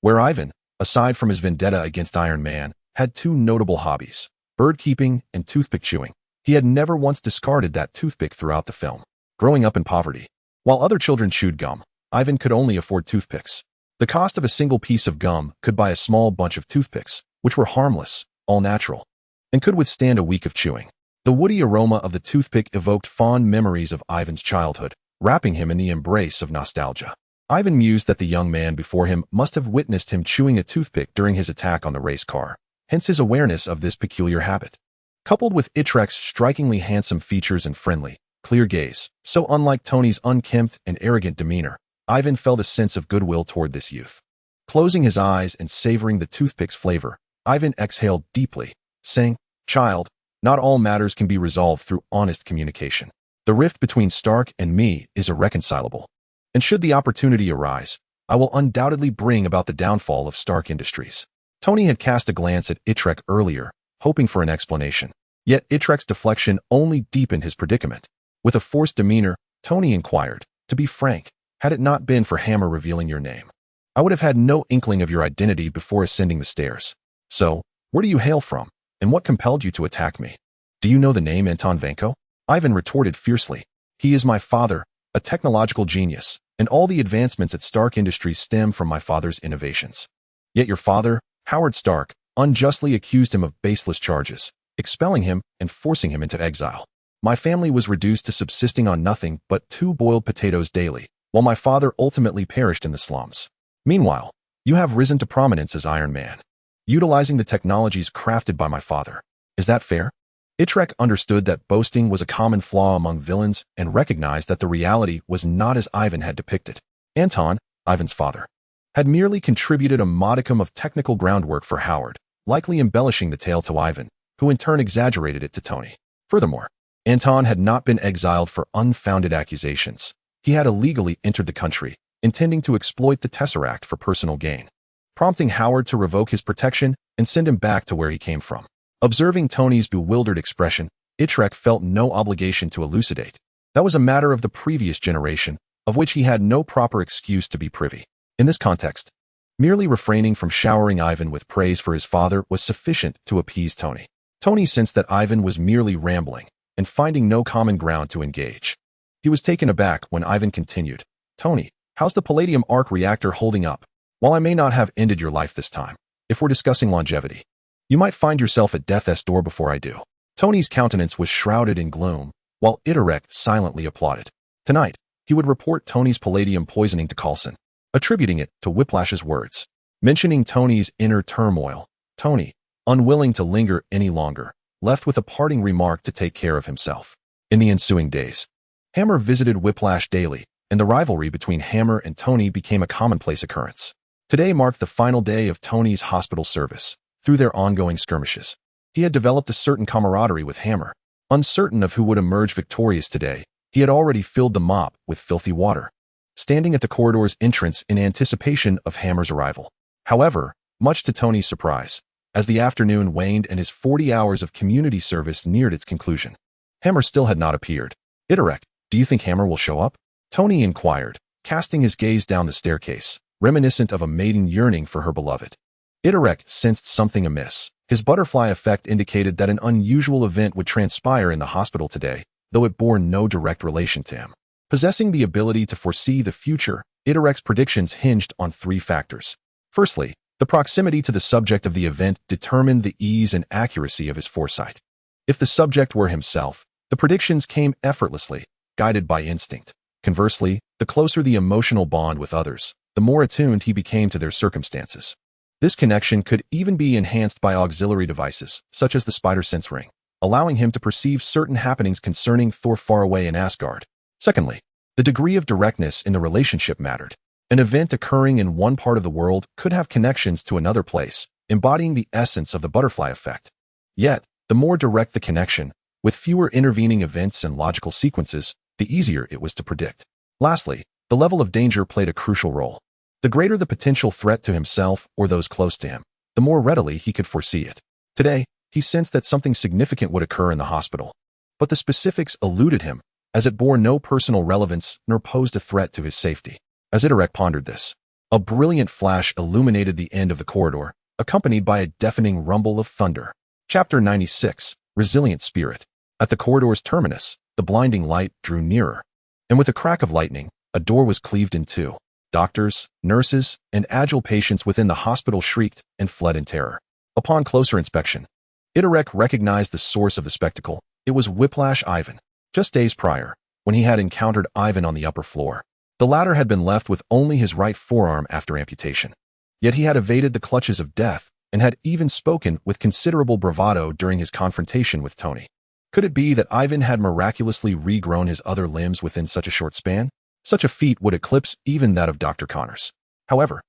Speaker 1: where Ivan, aside from his vendetta against Iron Man, had two notable hobbies: bird keeping and toothpick chewing. He had never once discarded that toothpick throughout the film. Growing up in poverty, while other children chewed gum, Ivan could only afford toothpicks. The cost of a single piece of gum could buy a small bunch of toothpicks, which were harmless, all natural, and could withstand a week of chewing. The woody aroma of the toothpick evoked fond memories of Ivan's childhood, wrapping him in the embrace of nostalgia. Ivan mused that the young man before him must have witnessed him chewing a toothpick during his attack on the race car, hence his awareness of this peculiar habit. Coupled with Itrek's strikingly handsome features and friendly, clear gaze, so unlike Tony's unkempt and arrogant demeanor, Ivan felt a sense of goodwill toward this youth. Closing his eyes and savoring the toothpick's flavor, Ivan exhaled deeply, saying, "Child, not all matters can be resolved through honest communication. The rift between Stark and me is irreconcilable, and should the opportunity arise, I will undoubtedly bring about the downfall of Stark Industries." Tony had cast a glance at Itrek earlier, hoping for an explanation. Yet Itrek's deflection only deepened his predicament. With a forced demeanor, Tony inquired, "To be frank, had it not been for Hammer revealing your name, I would have had no inkling of your identity before ascending the stairs. So, where do you hail from, and what compelled you to attack me? Do you know the name Anton Vanko?" Ivan retorted fiercely. "He is my father, a technological genius, and all the advancements at Stark Industries stem from my father's innovations. Yet your father, Howard Stark, unjustly accused him of baseless charges, expelling him and forcing him into exile. My family was reduced to subsisting on nothing but 2 boiled potatoes daily, while my father ultimately perished in the slums. Meanwhile, you have risen to prominence as Iron Man, utilizing the technologies crafted by my father. Is that fair?" Itrek understood that boasting was a common flaw among villains and recognized that the reality was not as Ivan had depicted. Anton, Ivan's father, had merely contributed a modicum of technical groundwork for Howard, likely embellishing the tale to Ivan, who in turn exaggerated it to Tony. Furthermore, Anton had not been exiled for unfounded accusations. He had illegally entered the country, intending to exploit the Tesseract for personal gain, prompting Howard to revoke his protection and send him back to where he came from. Observing Tony's bewildered expression, Itrek felt no obligation to elucidate. That was a matter of the previous generation, of which he had no proper excuse to be privy. In this context, merely refraining from showering Ivan with praise for his father was sufficient to appease Tony. Tony sensed that Ivan was merely rambling and finding no common ground to engage. He was taken aback when Ivan continued, "Tony, how's the Palladium Arc reactor holding up? While I may not have ended your life this time, if we're discussing longevity, you might find yourself at death's door before I do." Tony's countenance was shrouded in gloom, while Itrek silently applauded. Tonight, he would report Tony's palladium poisoning to Coulson, attributing it to Whiplash's words. Mentioning Tony's inner turmoil, Tony, unwilling to linger any longer, left with a parting remark to take care of himself. In the ensuing days, Hammer visited Whiplash daily, and the rivalry between Hammer and Tony became a commonplace occurrence. Today marked the final day of Tony's hospital service. Through their ongoing skirmishes, he had developed a certain camaraderie with Hammer. Uncertain of who would emerge victorious today, he had already filled the mop with filthy water, standing at the corridor's entrance in anticipation of Hammer's arrival. However, much to Tony's surprise, as the afternoon waned and his 40 hours of community service neared its conclusion, Hammer still had not appeared. "Itrek, do you think Hammer will show up?" Tony inquired, casting his gaze down the staircase, reminiscent of a maiden yearning for her beloved. Itrek sensed something amiss. His butterfly effect indicated that an unusual event would transpire in the hospital today, though it bore no direct relation to him. Possessing the ability to foresee the future, Itrek's predictions hinged on 3 factors. Firstly, the proximity to the subject of the event determined the ease and accuracy of his foresight. If the subject were himself, the predictions came effortlessly, guided by instinct. Conversely, the closer the emotional bond with others, the more attuned he became to their circumstances. This connection could even be enhanced by auxiliary devices, such as the spider sense ring, allowing him to perceive certain happenings concerning Thor far away in Asgard. Secondly, the degree of directness in the relationship mattered. An event occurring in one part of the world could have connections to another place, embodying the essence of the butterfly effect. Yet, the more direct the connection, with fewer intervening events and logical sequences, the easier it was to predict. Lastly, the level of danger played a crucial role. The greater the potential threat to himself or those close to him, the more readily he could foresee it. Today, he sensed that something significant would occur in the hospital. But the specifics eluded him, as it bore no personal relevance nor posed a threat to his safety. As Itrek pondered this, a brilliant flash illuminated the end of the corridor, accompanied by a deafening rumble of thunder. Chapter 96, Resilient Spirit. At the corridor's terminus, the blinding light drew nearer, and with a crack of lightning, a door was cleaved in two. Doctors, nurses, and agile patients within the hospital shrieked and fled in terror. Upon closer inspection, Itrek recognized the source of the spectacle. It was Whiplash Ivan. Just days prior, when he had encountered Ivan on the upper floor, the latter had been left with only his right forearm after amputation. Yet he had evaded the clutches of death and had even spoken with considerable bravado during his confrontation with Tony. Could it be that Ivan had miraculously regrown his other limbs within such a short span? Such a feat would eclipse even that of Dr. Connors. However,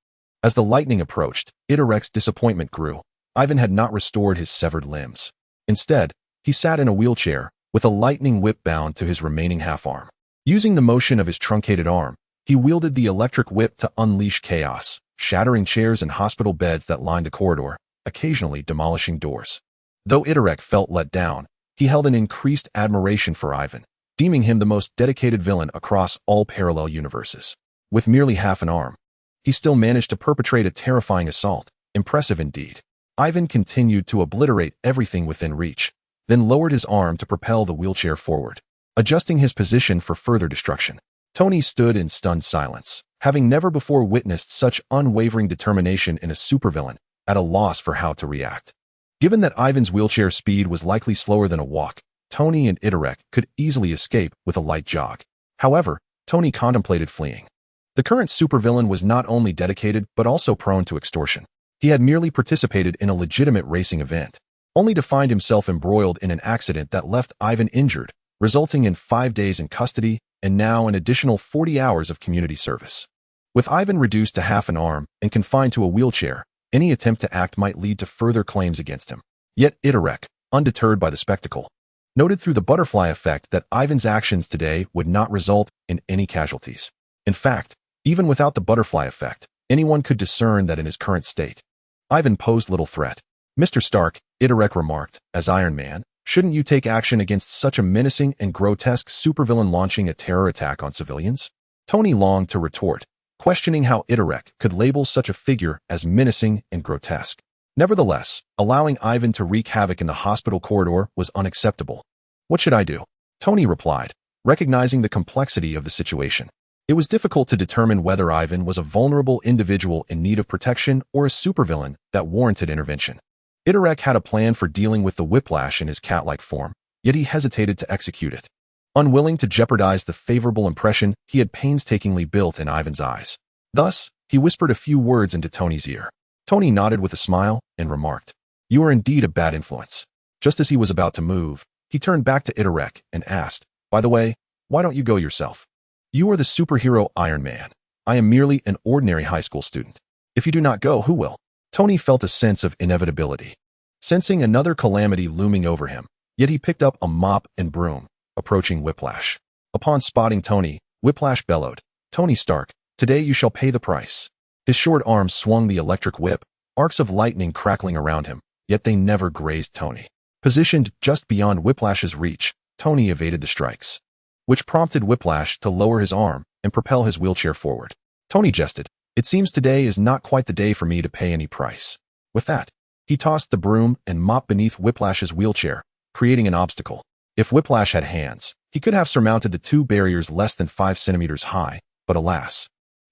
Speaker 1: as the lightning approached, Itrek's disappointment grew. Ivan had not restored his severed limbs. Instead, he sat in a wheelchair, with a lightning whip bound to his remaining half-arm. Using the motion of his truncated arm, he wielded the electric whip to unleash chaos, shattering chairs and hospital beds that lined the corridor, occasionally demolishing doors. Though Itrek felt let down, he held an increased admiration for Ivan, deeming him the most dedicated villain across all parallel universes. With merely half an arm, he still managed to perpetrate a terrifying assault. Impressive indeed. Ivan continued to obliterate everything within reach, then lowered his arm to propel the wheelchair forward, adjusting his position for further destruction. Tony stood in stunned silence, having never before witnessed such unwavering determination in a supervillain, at a loss for how to react. Given that Ivan's wheelchair speed was likely slower than a walk, Tony and Itrek could easily escape with a light jog. However, Tony contemplated fleeing. The current supervillain was not only dedicated but also prone to extortion. He had merely participated in a legitimate racing event, only to find himself embroiled in an accident that left Ivan injured, resulting in 5 days in custody and now an additional 40 hours of community service. With Ivan reduced to half an arm and confined to a wheelchair, any attempt to act might lead to further claims against him. Yet Itrek, undeterred by the spectacle, noted through the butterfly effect that Ivan's actions today would not result in any casualties. In fact, even without the butterfly effect, anyone could discern that in his current state, Ivan posed little threat. "Mr. Stark," Itrek remarked, as Iron Man, "shouldn't you take action against such a menacing and grotesque supervillain launching a terror attack on civilians?" Tony longed to retort, questioning how Itrek could label such a figure as menacing and grotesque. Nevertheless, allowing Ivan to wreak havoc in the hospital corridor was unacceptable. "What should I do?" Tony replied, recognizing the complexity of the situation. It was difficult to determine whether Ivan was a vulnerable individual in need of protection or a supervillain that warranted intervention. Itrek had a plan for dealing with the whiplash in his cat-like form, yet he hesitated to execute it, unwilling to jeopardize the favorable impression he had painstakingly built in Ivan's eyes. Thus, he whispered a few words into Tony's ear. Tony nodded with a smile and remarked, "You are indeed a bad influence." Just as he was about to move, he turned back to Itrek and asked, "By the way, why don't you go yourself? You are the superhero Iron Man. I am merely an ordinary high school student. If you do not go, who will?" Tony felt a sense of inevitability, sensing another calamity looming over him, yet he picked up a mop and broom, approaching Whiplash. Upon spotting Tony, Whiplash bellowed, "Tony Stark, today you shall pay the price." His short arms swung the electric whip, arcs of lightning crackling around him, yet they never grazed Tony. Positioned just beyond Whiplash's reach, Tony evaded the strikes, which prompted Whiplash to lower his arm and propel his wheelchair forward. Tony jested, "It seems today is not quite the day for me to pay any price." With that, he tossed the broom and mop beneath Whiplash's wheelchair, creating an obstacle. If Whiplash had hands, he could have surmounted the two barriers less than 5 centimeters high, but alas,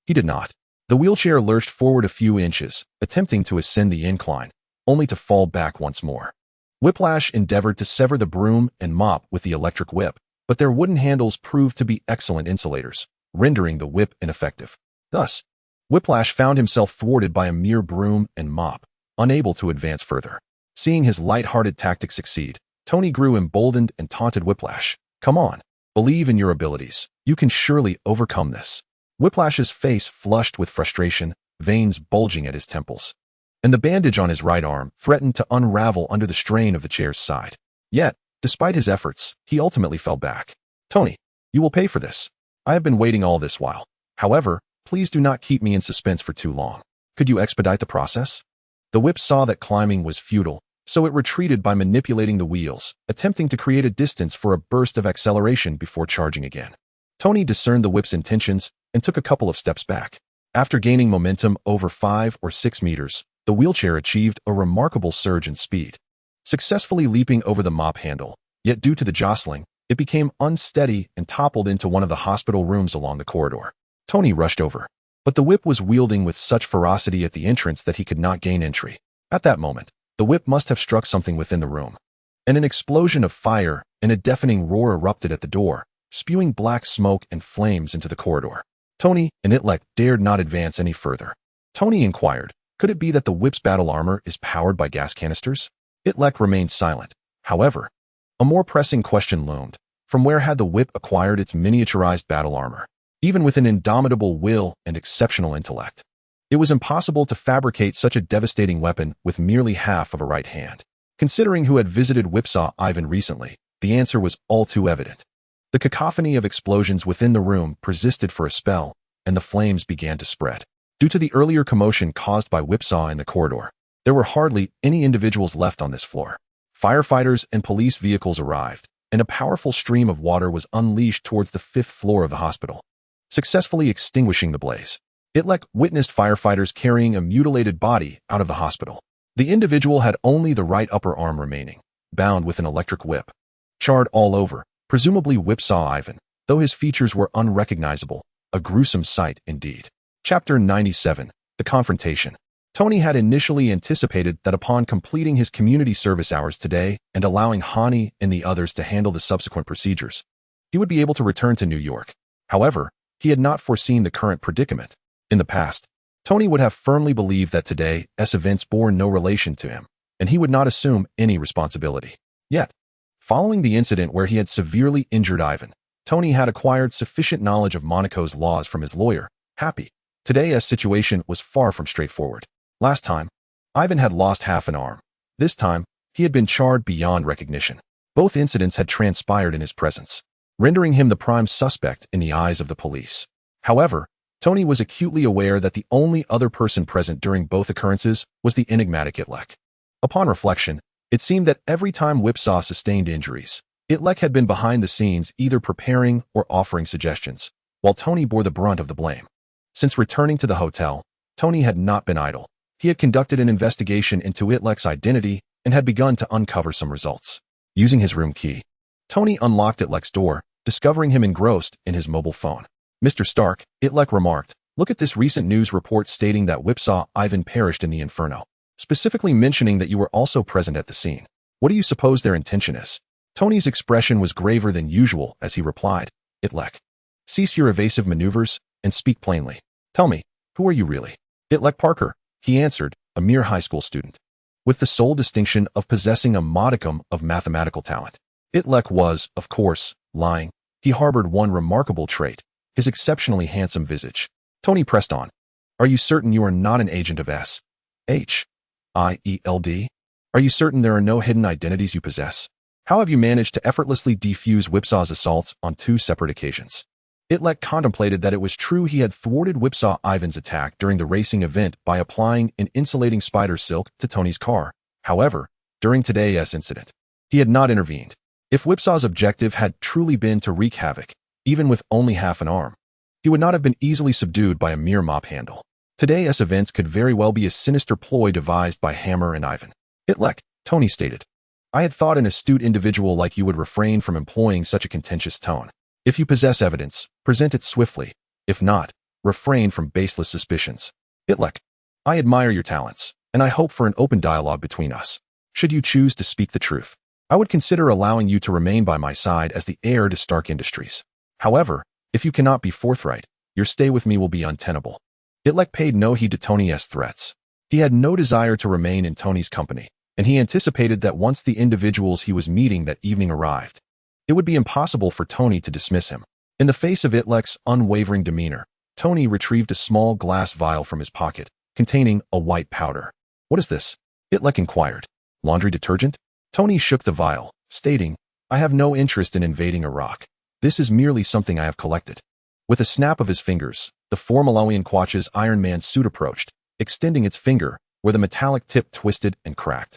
Speaker 1: he did not. The wheelchair lurched forward a few inches, attempting to ascend the incline, only to fall back once more. Whiplash endeavored to sever the broom and mop with the electric whip, but their wooden handles proved to be excellent insulators, rendering the whip ineffective. Thus, Whiplash found himself thwarted by a mere broom and mop, unable to advance further. Seeing his light-hearted tactic succeed, Tony grew emboldened and taunted Whiplash. "Come on, believe in your abilities. You can surely overcome this." Whiplash's face flushed with frustration, veins bulging at his temples, and the bandage on his right arm threatened to unravel under the strain of the chair's side. Yet, despite his efforts, he ultimately fell back. "Tony, you will pay for this. I have been waiting all this while. However, please do not keep me in suspense for too long. Could you expedite the process?" The whip saw that climbing was futile, so it retreated by manipulating the wheels, attempting to create a distance for a burst of acceleration before charging again. Tony discerned the whip's intentions and took a couple of steps back. After gaining momentum over 5 or 6 meters, the wheelchair achieved a remarkable surge in speed, successfully leaping over the mop handle. Yet due to the jostling, it became unsteady and toppled into one of the hospital rooms along the corridor. Tony rushed over, but the whip was wielding with such ferocity at the entrance that he could not gain entry. At that moment, the whip must have struck something within the room, and an explosion of fire and a deafening roar erupted at the door, spewing black smoke and flames into the corridor. Tony and Itrek dared not advance any further. Tony inquired, could it be that the whip's battle armor is powered by gas canisters? Itrek remained silent. However, a more pressing question loomed. From where had the whip acquired its miniaturized battle armor? Even with an indomitable will and exceptional intellect, it was impossible to fabricate such a devastating weapon with merely half of a right hand. Considering who had visited Whipsaw Ivan recently, the answer was all too evident. The cacophony of explosions within the room persisted for a spell, and the flames began to spread. Due to the earlier commotion caused by Whipsaw in the corridor, there were hardly any individuals left on this floor. Firefighters and police vehicles arrived, and a powerful stream of water was unleashed towards the 5th floor of the hospital, successfully extinguishing the blaze. Itrek witnessed firefighters carrying a mutilated body out of the hospital. The individual had only the right upper arm remaining, bound with an electric whip. Charred all over, presumably Whipsaw Ivan, though his features were unrecognizable, a gruesome sight indeed. Chapter 97, The Confrontation. Tony had initially anticipated that upon completing his community service hours today and allowing Hani and the others to handle the subsequent procedures, he would be able to return to New York. However, he had not foreseen the current predicament. In the past, Tony would have firmly believed that today's events bore no relation to him, and he would not assume any responsibility. Yet, following the incident where he had severely injured Ivan, Tony had acquired sufficient knowledge of Monaco's laws from his lawyer, Happy. Today's situation was far from straightforward. Last time, Ivan had lost half an arm. This time, he had been charred beyond recognition. Both incidents had transpired in his presence, rendering him the prime suspect in the eyes of the police. However, Tony was acutely aware that the only other person present during both occurrences was the enigmatic Itrek. Upon reflection, it seemed that every time Whipsaw sustained injuries, Itrek had been behind the scenes either preparing or offering suggestions, while Tony bore the brunt of the blame. Since returning to the hotel, Tony had not been idle. He had conducted an investigation into Itlek's identity and had begun to uncover some results. Using his room key, Tony unlocked Itlek's door, discovering him engrossed in his mobile phone. "Mr. Stark," Itrek remarked, "look at this recent news report stating that Whipsaw Ivan perished in the Inferno, specifically mentioning that you were also present at the scene. What do you suppose their intention is?" Tony's expression was graver than usual as he replied, "Itrek, cease your evasive maneuvers and speak plainly. Tell me, who are you really?" "Itrek Parker," he answered, a mere high school student, with the sole distinction of possessing a modicum of mathematical talent. Itrek was, of course, lying. He harbored one remarkable trait, his exceptionally handsome visage. Tony pressed on. "Are you certain you are not an agent of S.H.I.E.L.D? Are you certain there are no hidden identities you possess? How have you managed to effortlessly defuse Whipsaw's assaults on 2 separate occasions?" Itrek contemplated that it was true he had thwarted Whipsaw Ivan's attack during the racing event by applying an insulating spider silk to Tony's car. However, during today's incident, he had not intervened. If Whipsaw's objective had truly been to wreak havoc, even with only half an arm, he would not have been easily subdued by a mere mop handle. Today's events could very well be a sinister ploy devised by Hammer and Ivan. "Itrek," Tony stated, "I had thought an astute individual like you would refrain from employing such a contentious tone. If you possess evidence, present it swiftly. If not, refrain from baseless suspicions. Itrek, I admire your talents, and I hope for an open dialogue between us. Should you choose to speak the truth, I would consider allowing you to remain by my side as the heir to Stark Industries. However, if you cannot be forthright, your stay with me will be untenable. Itrek paid no heed to Tony's threats. He had no desire to remain in Tony's company, and he anticipated that once the individuals he was meeting that evening arrived, it would be impossible for Tony to dismiss him. In the face of Itrek's unwavering demeanor, Tony retrieved a small glass vial from his pocket, containing a white powder. "What is this?" Itrek inquired. "Laundry detergent?" Tony shook the vial, stating, "I have no interest in invading Iraq. This is merely something I have collected." With a snap of his fingers, the Formulawian Quatch's Iron Man suit approached, extending its finger, where the metallic tip twisted and cracked,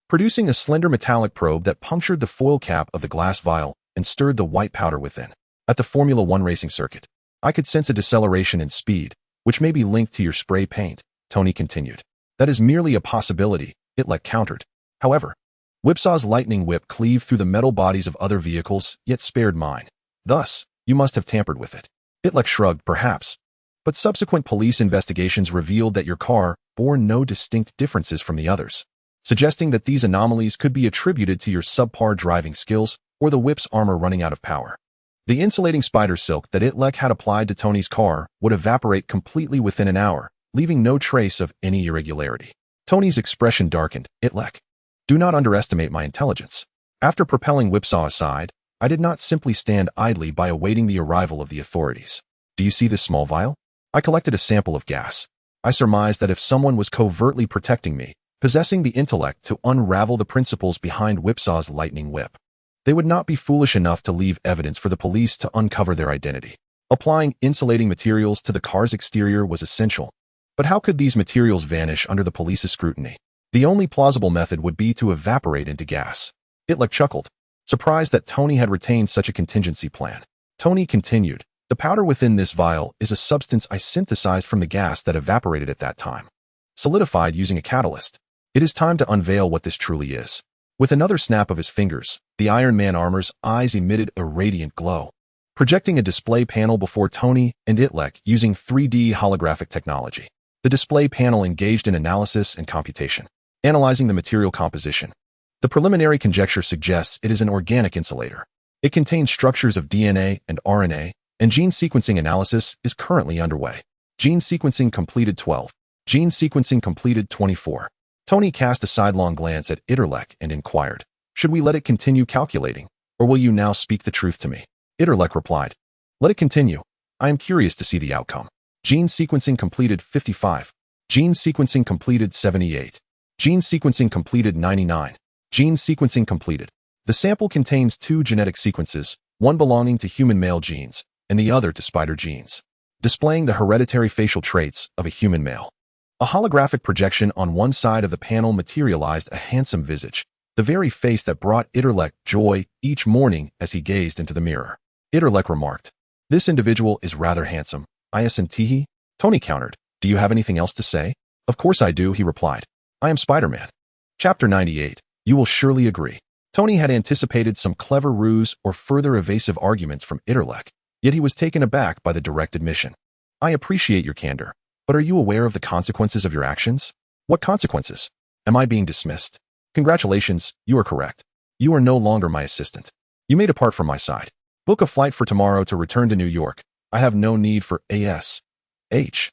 Speaker 1: producing a slender metallic probe that punctured the foil cap of the glass vial and stirred the white powder within. "At the Formula One racing circuit, I could sense a deceleration in speed, which may be linked to your spray paint," Tony continued. "That is merely a possibility," Itrek countered. "However, Whipsaw's lightning whip cleaved through the metal bodies of other vehicles, yet spared mine. Thus, you must have tampered with it." Itrek shrugged, "Perhaps. But subsequent police investigations revealed that your car bore no distinct differences from the others, suggesting that these anomalies could be attributed to your subpar driving skills or the whip's armor running out of power." The insulating spider silk that Itrek had applied to Tony's car would evaporate completely within an hour, leaving no trace of any irregularity. Tony's expression darkened. "Itrek, do not underestimate my intelligence. After propelling Whipsaw aside, I did not simply stand idly by awaiting the arrival of the authorities. Do you see this small vial? I collected a sample of gas. I surmised that if someone was covertly protecting me, possessing the intellect to unravel the principles behind Whipsaw's lightning whip, they would not be foolish enough to leave evidence for the police to uncover their identity. Applying insulating materials to the car's exterior was essential. But how could these materials vanish under the police's scrutiny? The only plausible method would be to evaporate into gas." Itrek chuckled, surprised that Tony had retained such a contingency plan. Tony continued, "The powder within this vial is a substance I synthesized from the gas that evaporated at that time, solidified using a catalyst. It is time to unveil what this truly is." With another snap of his fingers, the Iron Man armor's eyes emitted a radiant glow, projecting a display panel before Tony and Itrek using 3D holographic technology. The display panel engaged in analysis and computation, analyzing the material composition. The preliminary conjecture suggests it is an organic insulator. It contains structures of DNA and RNA, and gene sequencing analysis is currently underway. Gene sequencing completed 12. Gene sequencing completed 24. Tony cast a sidelong glance at Itrek and inquired, "Should we let it continue calculating, or will you now speak the truth to me?" Itrek replied, "Let it continue. I am curious to see the outcome." Gene sequencing completed 55. Gene sequencing completed 78. Gene sequencing completed 99. Gene sequencing completed. The sample contains 2 genetic sequences, one belonging to human male genes, and the other to spider genes, displaying the hereditary facial traits of a human male. A holographic projection on one side of the panel materialized a handsome visage, the very face that brought Itrek joy each morning as he gazed into the mirror. Itrek remarked, "This individual is rather handsome, isn't?" Tony countered, "Do you have anything else to say?" "Of course I do," he replied. "I am Spider-Man." Chapter 98. You will surely agree. Tony had anticipated some clever ruse or further evasive arguments from Itrek, yet he was taken aback by the direct admission. "I appreciate your candor, but are you aware of the consequences of your actions?" "What consequences? Am I being dismissed?" "Congratulations, you are correct. You are no longer my assistant. You may depart from my side. Book a flight for tomorrow to return to New York. I have no need for S.H.I.E.L.D.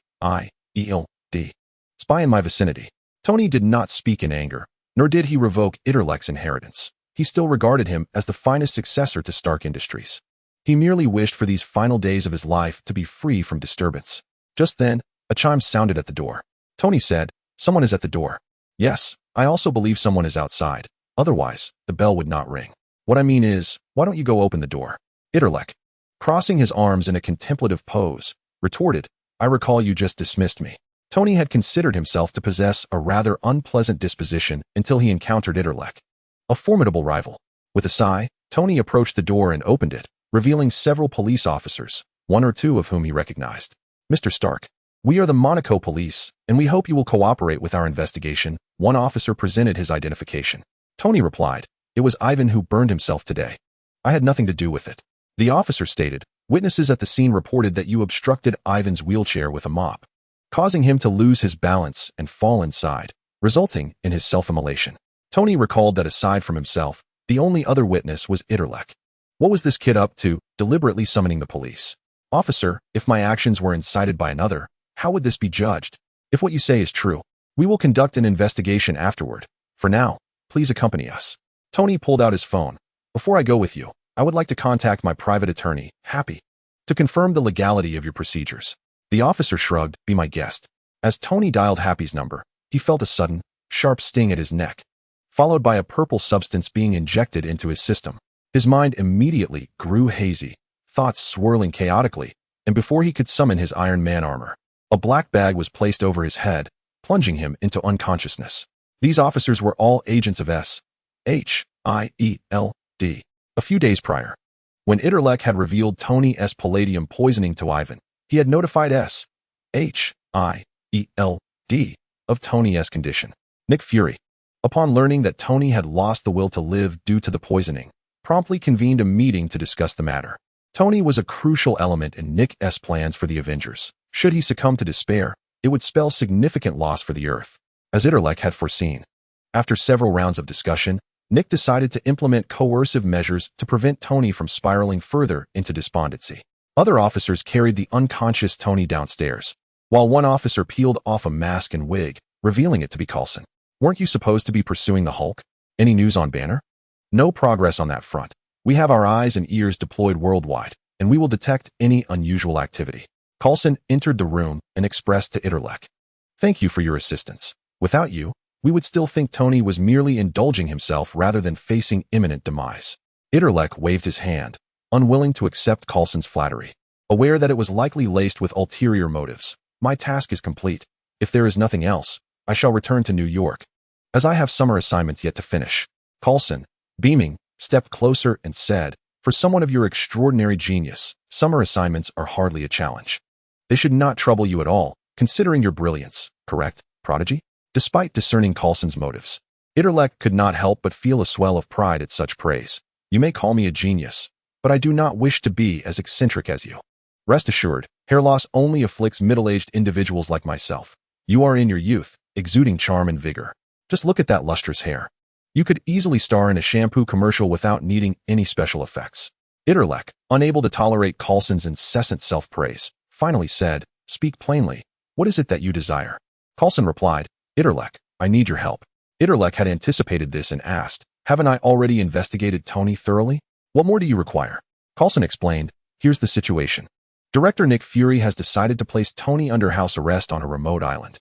Speaker 1: spy in my vicinity." Tony did not speak in anger, nor did he revoke Itrek's inheritance. He still regarded him as the finest successor to Stark Industries. He merely wished for these final days of his life to be free from disturbance. Just then, a chime sounded at the door. Tony said, "Someone is at the door." "Yes, I also believe someone is outside. Otherwise, the bell would not ring." "What I mean is, why don't you go open the door?" Itrek, crossing his arms in a contemplative pose, retorted, "I recall you just dismissed me." Tony had considered himself to possess a rather unpleasant disposition until he encountered Itrek, a formidable rival. With a sigh, Tony approached the door and opened it, revealing several police officers, one or two of whom he recognized. "Mr. Stark, we are the Monaco police, and we hope you will cooperate with our investigation." One officer presented his identification. Tony replied, "It was Ivan who burned himself today. I had nothing to do with it." The officer stated, "Witnesses at the scene reported that you obstructed Ivan's wheelchair with a mop, causing him to lose his balance and fall inside, resulting in his self-immolation." Tony recalled that aside from himself, The only other witness was Itrek. What was this kid up to, deliberately summoning the police? Officer, if my actions were incited by another, how would this be judged? If what you say is true, we will conduct an investigation afterward. For now, please accompany us. Tony pulled out his phone. Before I go with you, I would like to contact my private attorney, Happy, to confirm the legality of your procedures. The officer shrugged, be my guest. As Tony dialed Happy's number, he felt a sudden, sharp sting at his neck, followed by a purple substance being injected into his system. His mind immediately grew hazy, thoughts swirling chaotically, and before he could summon his Iron Man armor, a black bag was placed over his head, plunging him into unconsciousness. These officers were all agents of S.H.I.E.L.D. A few days prior, when Itrek had revealed Tony's palladium poisoning to Ivan, he had notified S.H.I.E.L.D. of Tony's condition. Nick Fury, upon learning that Tony had lost the will to live due to the poisoning, promptly convened a meeting to discuss the matter. Tony was a crucial element in Nick's plans for the Avengers. Should he succumb to despair, it would spell significant loss for the Earth, as Itrek had foreseen. After several rounds of discussion, Nick decided to implement coercive measures to prevent Tony from spiraling further into despondency. Other officers carried the unconscious Tony downstairs, while one officer peeled off a mask and wig, revealing it to be Coulson. Weren't you supposed to be pursuing the Hulk? Any news on Banner? No progress on that front. We have our eyes and ears deployed worldwide, and we will detect any unusual activity. Coulson entered the room and expressed to Itrek, thank you for your assistance. Without you, we would still think Tony was merely indulging himself rather than facing imminent demise. Itrek waved his hand, unwilling to accept Coulson's flattery, aware that it was likely laced with ulterior motives. My task is complete. If there is nothing else, I shall return to New York, as I have summer assignments yet to finish. Coulson, beaming, stepped closer and said, for someone of your extraordinary genius, summer assignments are hardly a challenge. They should not trouble you at all, considering your brilliance, correct, prodigy? Despite discerning Coulson's motives, Itrek could not help but feel a swell of pride at such praise. You may call me a genius, but I do not wish to be as eccentric as you. Rest assured, hair loss only afflicts middle-aged individuals like myself. You are in your youth, exuding charm and vigor. Just look at that lustrous hair. You could easily star in a shampoo commercial without needing any special effects. Itrek, unable to tolerate Coulson's incessant self-praise, finally said, speak plainly. What is it that you desire? Coulson replied, Itrek, I need your help. Itrek had anticipated this and asked, haven't I already investigated Tony thoroughly? What more do you require? Coulson explained, here's the situation. Director Nick Fury has decided to place Tony under house arrest on a remote island,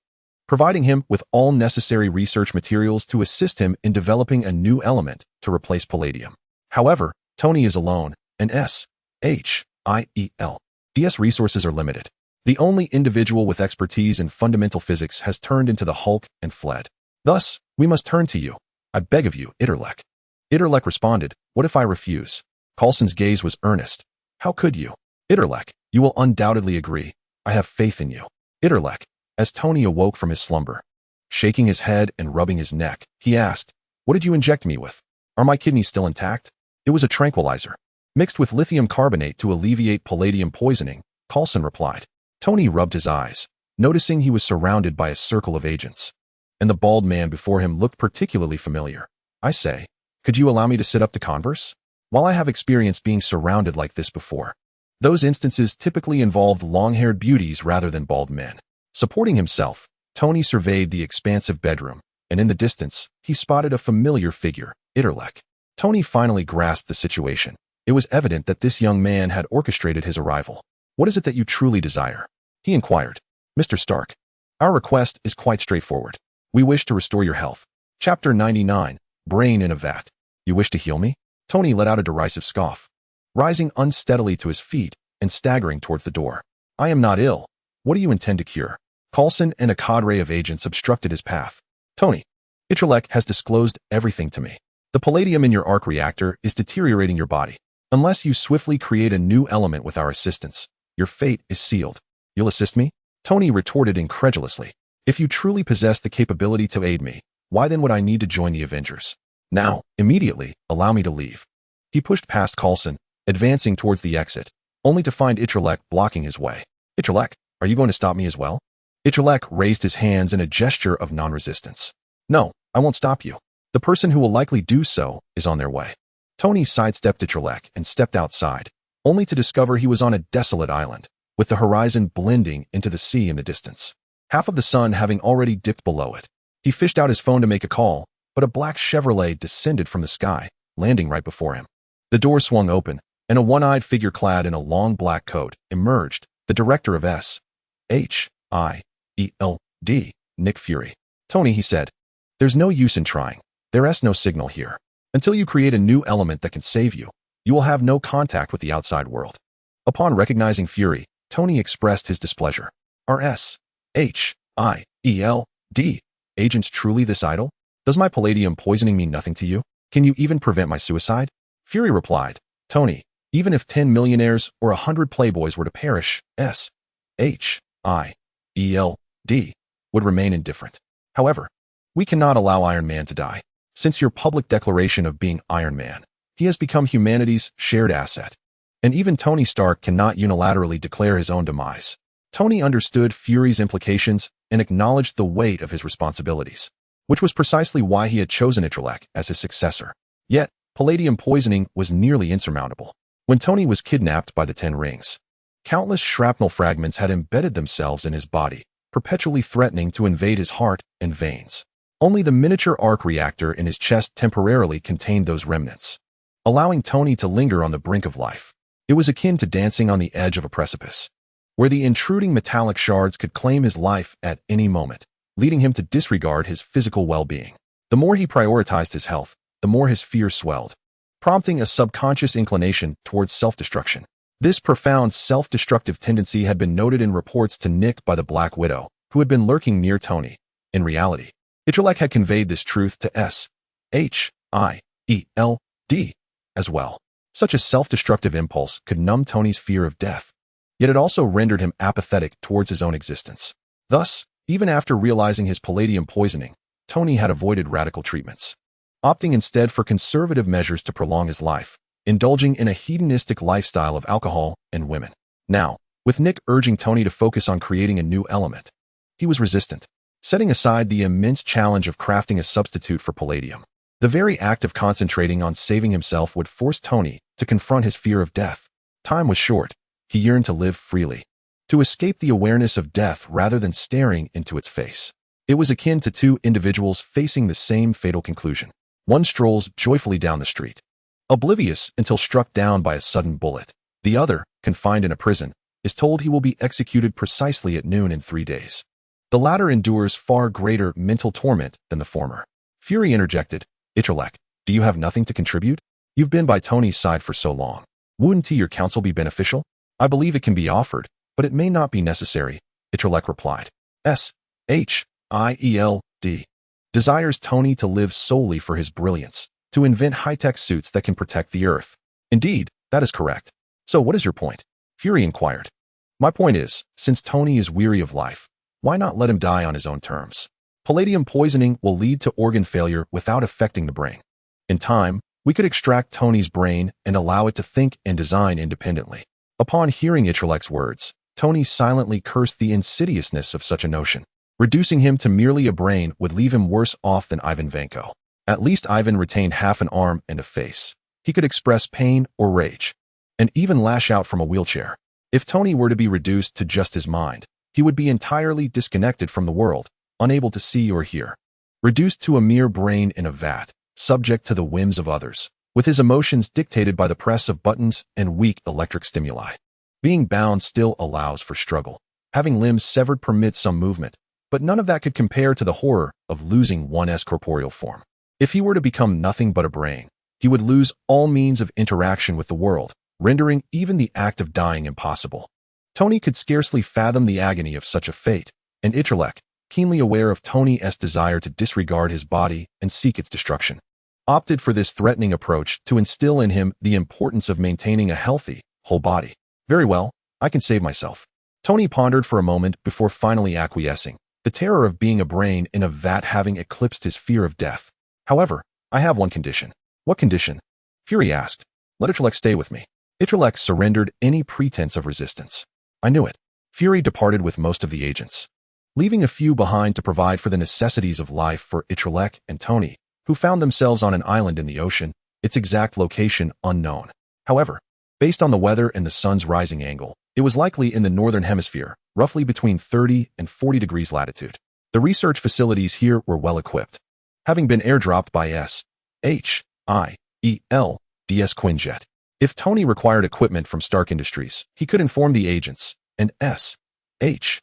Speaker 1: providing him with all necessary research materials to assist him in developing a new element to replace palladium. However, Tony is alone, and S.H.I.E.L.D's resources are limited. The only individual with expertise in fundamental physics has turned into the Hulk and fled. Thus, we must turn to you. I beg of you, Itrek. Itrek responded, what if I refuse? Coulson's gaze was earnest. How could you? Itrek, you will undoubtedly agree. I have faith in you. Itrek, as Tony awoke from his slumber, shaking his head and rubbing his neck, he asked, what did you inject me with? Are my kidneys still intact? It was a tranquilizer, mixed with lithium carbonate to alleviate palladium poisoning, Coulson replied. Tony rubbed his eyes, noticing he was surrounded by a circle of agents, and the bald man before him looked particularly familiar. I say, could you allow me to sit up to converse? While I have experienced being surrounded like this before, those instances typically involved long-haired beauties rather than bald men. Supporting himself, Tony surveyed the expansive bedroom, and in the distance, he spotted a familiar figure, Itrek. Tony finally grasped the situation. It was evident that this young man had orchestrated his arrival. What is it that you truly desire? He inquired. Mr. Stark, our request is quite straightforward. We wish to restore your health. Chapter 99, Brain in a Vat. You wish to heal me? Tony let out a derisive scoff, rising unsteadily to his feet and staggering towards the door. I am not ill. What do you intend to cure? Coulson and a cadre of agents obstructed his path. Tony, Itrek has disclosed everything to me. The palladium in your arc reactor is deteriorating your body. Unless you swiftly create a new element with our assistance, your fate is sealed. You'll assist me? Tony retorted incredulously. If you truly possess the capability to aid me, why then would I need to join the Avengers? Now, immediately, allow me to leave. He pushed past Coulson, advancing towards the exit, only to find Itrek blocking his way. Itrek, are you going to stop me as well? Itrek raised his hands in a gesture of non-resistance. No, I won't stop you. The person who will likely do so is on their way. Tony sidestepped Itrek and stepped outside, only to discover he was on a desolate island, with the horizon blending into the sea in the distance, half of the sun having already dipped below it. He fished out his phone to make a call, but a black Chevrolet descended from the sky, landing right before him. The door swung open, and a one-eyed figure clad in a long black coat emerged, the director of S.H.I.E.L.D, Nick Fury. Tony, he said, there's no use in trying. There's no signal here. Until you create a new element that can save you, you will have no contact with the outside world. Upon recognizing Fury, Tony expressed his displeasure. Are S.H.I.E.L.D agents truly this idle? Does my palladium poisoning mean nothing to you? Can you even prevent my suicide? Fury replied, Tony, even if 10 millionaires or 100 playboys were to perish, S.H.I.E.L.D would remain indifferent. However, we cannot allow Iron Man to die. Since your public declaration of being Iron Man, he has become humanity's shared asset. And even Tony Stark cannot unilaterally declare his own demise. Tony understood Fury's implications and acknowledged the weight of his responsibilities, which was precisely why he had chosen Itrek as his successor. Yet, palladium poisoning was nearly insurmountable. When Tony was kidnapped by the Ten Rings, countless shrapnel fragments had embedded themselves in his body, perpetually threatening to invade his heart and veins. Only the miniature arc reactor in his chest temporarily contained those remnants, allowing Tony to linger on the brink of life. It was akin to dancing on the edge of a precipice, where the intruding metallic shards could claim his life at any moment, leading him to disregard his physical well-being. The more he prioritized his health, the more his fear swelled, prompting a subconscious inclination towards self-destruction. This profound self-destructive tendency had been noted in reports to Nick by the Black Widow, who had been lurking near Tony. In reality, Itrek had conveyed this truth to S.H.I.E.L.D as well. Such a self-destructive impulse could numb Tony's fear of death, yet it also rendered him apathetic towards his own existence. Thus, even after realizing his palladium poisoning, Tony had avoided radical treatments, opting instead for conservative measures to prolong his life, indulging in a hedonistic lifestyle of alcohol and women. Now, with Nick urging Tony to focus on creating a new element, he was resistant, setting aside the immense challenge of crafting a substitute for palladium. The very act of concentrating on saving himself would force Tony to confront his fear of death. Time was short. He yearned to live freely, to escape the awareness of death rather than staring into its face. It was akin to two individuals facing the same fatal conclusion. One strolls joyfully down the street, oblivious until struck down by a sudden bullet. The other, confined in a prison, is told he will be executed precisely at noon in 3 days. The latter endures far greater mental torment than the former. Fury interjected, Itrek, do you have nothing to contribute? You've been by Tony's side for so long. Wouldn't your counsel be beneficial? I believe it can be offered, but it may not be necessary, Itrek replied. S.H.I.E.L.D desires Tony to live solely for his brilliance, to invent high-tech suits that can protect the Earth. Indeed, that is correct. So what is your point? Fury inquired. My point is, since Tony is weary of life, why not let him die on his own terms? Palladium poisoning will lead to organ failure without affecting the brain. In time, we could extract Tony's brain and allow it to think and design independently. Upon hearing Itrek's words, Tony silently cursed the insidiousness of such a notion. Reducing him to merely a brain would leave him worse off than Ivan Vanko. At least Ivan retained half an arm and a face. He could express pain or rage, and even lash out from a wheelchair. If Tony were to be reduced to just his mind, he would be entirely disconnected from the world, unable to see or hear. Reduced to a mere brain in a vat, subject to the whims of others, with his emotions dictated by the press of buttons and weak electric stimuli. Being bound still allows for struggle. Having limbs severed permits some movement, but none of that could compare to the horror of losing one's corporeal form. If he were to become nothing but a brain, he would lose all means of interaction with the world, rendering even the act of dying impossible. Tony could scarcely fathom the agony of such a fate, and Itrek, keenly aware of Tony's desire to disregard his body and seek its destruction, opted for this threatening approach to instill in him the importance of maintaining a healthy, whole body. Very well, I can save myself. Tony pondered for a moment before finally acquiescing, the terror of being a brain in a vat having eclipsed his fear of death. However, I have one condition. What condition? Fury asked. Let Itrek stay with me. Itrek surrendered any pretense of resistance. I knew it. Fury departed with most of the agents, leaving a few behind to provide for the necessities of life for Itrek and Tony, who found themselves on an island in the ocean, its exact location unknown. However, based on the weather and the sun's rising angle, it was likely in the northern hemisphere, roughly between 30 and 40 degrees latitude. The research facilities here were well equipped, having been airdropped by S.H.I.E.L.D's Quinjet. If Tony required equipment from Stark Industries, he could inform the agents, and S.H.I.E.L.D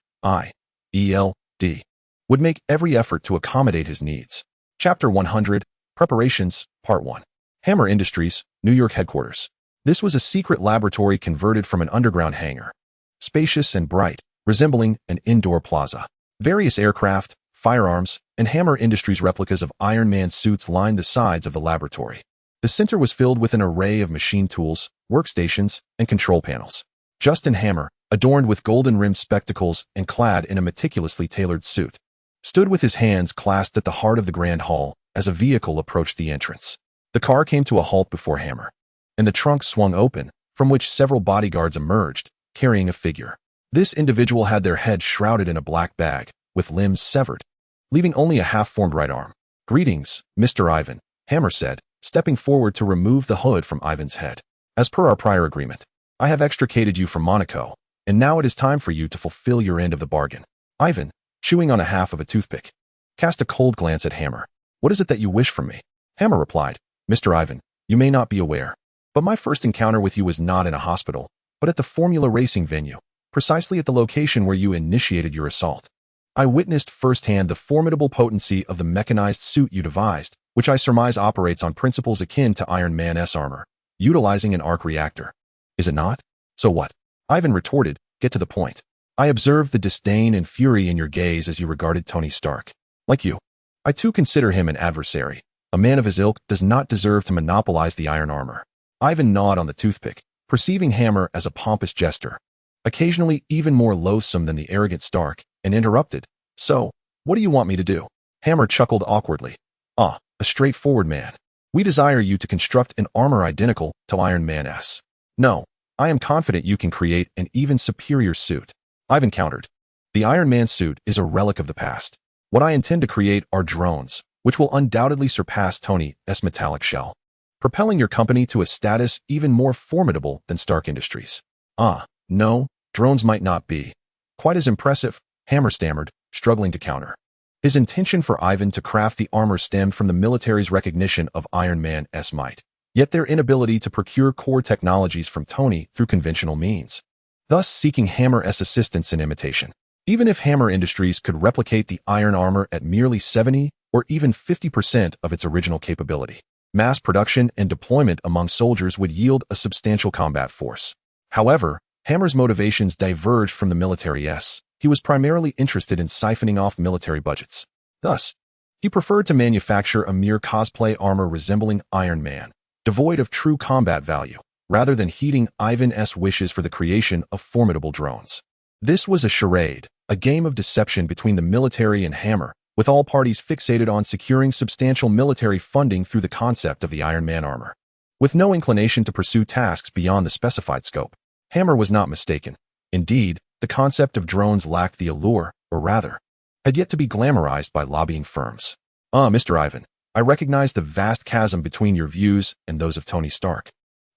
Speaker 1: would make every effort to accommodate his needs. Chapter 100, Preparations, Part 1. Hammer Industries, New York headquarters. This was a secret laboratory converted from an underground hangar. Spacious and bright, resembling an indoor plaza. Various aircraft, firearms, and Hammer Industries replicas of Iron Man suits lined the sides of the laboratory. The center was filled with an array of machine tools, workstations, and control panels. Justin Hammer, adorned with golden-rimmed spectacles and clad in a meticulously tailored suit, stood with his hands clasped at the heart of the grand hall as a vehicle approached the entrance. The car came to a halt before Hammer, and the trunk swung open, from which several bodyguards emerged, carrying a figure. This individual had their head shrouded in a black bag, with limbs severed, leaving only a half-formed right arm. "Greetings, Mr. Ivan," Hammer said, stepping forward to remove the hood from Ivan's head. "As per our prior agreement, I have extricated you from Monaco, and now it is time for you to fulfill your end of the bargain." Ivan, chewing on a half of a toothpick, cast a cold glance at Hammer. "What is it that you wish from me?" Hammer replied, "Mr. Ivan, you may not be aware, but my first encounter with you was not in a hospital, but at the Formula Racing venue, precisely at the location where you initiated your assault. I witnessed firsthand the formidable potency of the mechanized suit you devised, which I surmise operates on principles akin to Iron Man's armor, utilizing an arc reactor. Is it not? So what?" Ivan retorted, "Get to the point." "I observed the disdain and fury in your gaze as you regarded Tony Stark. Like you, I too consider him an adversary. A man of his ilk does not deserve to monopolize the iron armor." Ivan gnawed on the toothpick, perceiving Hammer as a pompous jester, occasionally even more loathsome than the arrogant Stark, and interrupted, "So, what do you want me to do?" Hammer chuckled awkwardly. "Ah, a straightforward man. We desire you to construct an armor identical to Iron Man's. No, I am confident you can create an even superior suit." Ivan countered. "The Iron Man suit is a relic of the past. What I intend to create are drones, which will undoubtedly surpass Tony's metallic shell, propelling your company to a status even more formidable than Stark Industries." "Ah, no, drones might not be quite as impressive," Hammer stammered, struggling to counter. His intention for Ivan to craft the armor stemmed from the military's recognition of Iron Man's might, yet their inability to procure core technologies from Tony through conventional means, thus seeking Hammer's assistance in imitation. Even if Hammer Industries could replicate the iron armor at merely 70 or even 50% of its original capability, mass production and deployment among soldiers would yield a substantial combat force. However, Hammer's motivations diverged from the military's. He was primarily interested in siphoning off military budgets. Thus, he preferred to manufacture a mere cosplay armor resembling Iron Man, devoid of true combat value, rather than heeding Ivan's wishes for the creation of formidable drones. This was a charade, a game of deception between the military and Hammer, with all parties fixated on securing substantial military funding through the concept of the Iron Man armor. With no inclination to pursue tasks beyond the specified scope, Hammer was not mistaken. Indeed, the concept of drones lacked the allure, or rather, had yet to be glamorized by lobbying firms. Mr. Ivan, I recognize the vast chasm between your views and those of Tony Stark.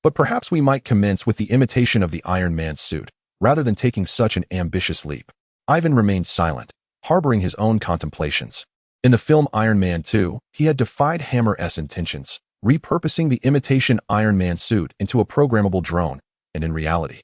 Speaker 1: But perhaps we might commence with the imitation of the Iron Man suit, rather than taking such an ambitious leap." Ivan remained silent, harboring his own contemplations. In the film Iron Man 2, he had defied Hammer's intentions, repurposing the imitation Iron Man suit into a programmable drone, and in reality,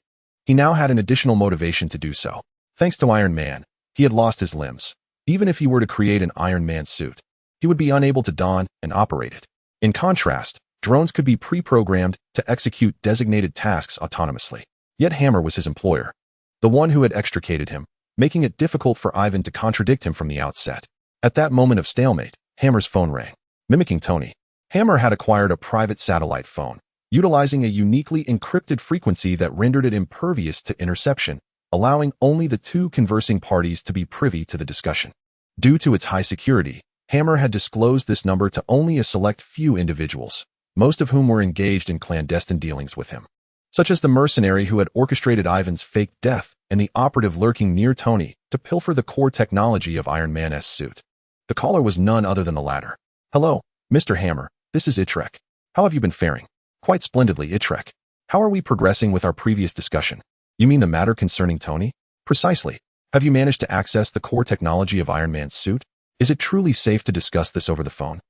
Speaker 1: he now had an additional motivation to do so. Thanks to Iron Man, he had lost his limbs. Even if he were to create an Iron Man suit, he would be unable to don and operate it. In contrast, drones could be pre-programmed to execute designated tasks autonomously. Yet Hammer was his employer, the one who had extricated him, making it difficult for Ivan to contradict him from the outset. At that moment of stalemate, Hammer's phone rang. Mimicking Tony, Hammer had acquired a private satellite phone, utilizing a uniquely encrypted frequency that rendered it impervious to interception, allowing only the two conversing parties to be privy to the discussion. Due to its high security, Hammer had disclosed this number to only a select few individuals, most of whom were engaged in clandestine dealings with him, such as the mercenary who had orchestrated Ivan's fake death and the operative lurking near Tony to pilfer the core technology of Iron Man's suit. The caller was none other than the latter. "Hello, Mr. Hammer, this is Itrek. How have you been faring? Quite splendidly, Itrek. How are we progressing with our previous discussion? You mean the matter concerning Tony? Precisely. Have you managed to access the core technology of Iron Man's suit? Is it truly safe to discuss this over the phone?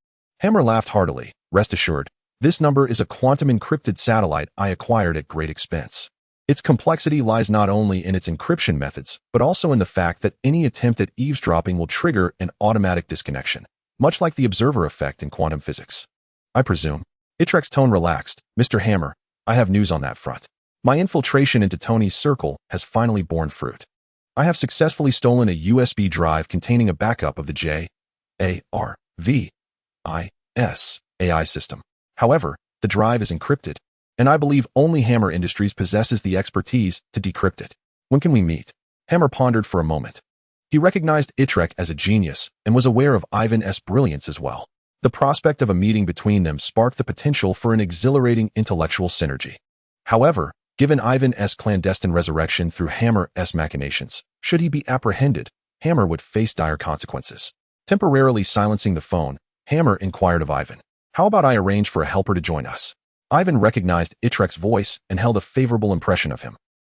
Speaker 1: Hammer laughed heartily. Rest assured, this number is a quantum encrypted satellite I acquired at great expense. Its complexity lies not only in its encryption methods, but also in the fact that any attempt at eavesdropping will trigger an automatic disconnection, much like the observer effect in quantum physics. I presume. Itrek's tone relaxed. Mr. Hammer, I have news on that front. My infiltration into Tony's circle has finally borne fruit. I have successfully stolen a USB drive containing a backup of the J.A.R.V.I.S. AI system. However, the drive is encrypted, and I believe only Hammer Industries possesses the expertise to decrypt it. When can we meet? Hammer pondered for a moment. He recognized Itrek as a genius and was aware of Ivan's brilliance as well. The prospect of a meeting between them sparked the potential for an exhilarating intellectual synergy. However, given Ivan's clandestine resurrection through Hammer's machinations, should he be apprehended, Hammer would face dire consequences. Temporarily silencing the phone, Hammer inquired of Ivan, "How about I arrange for a helper to join us?" Ivan recognized Itrek's voice and held a favorable impression of him.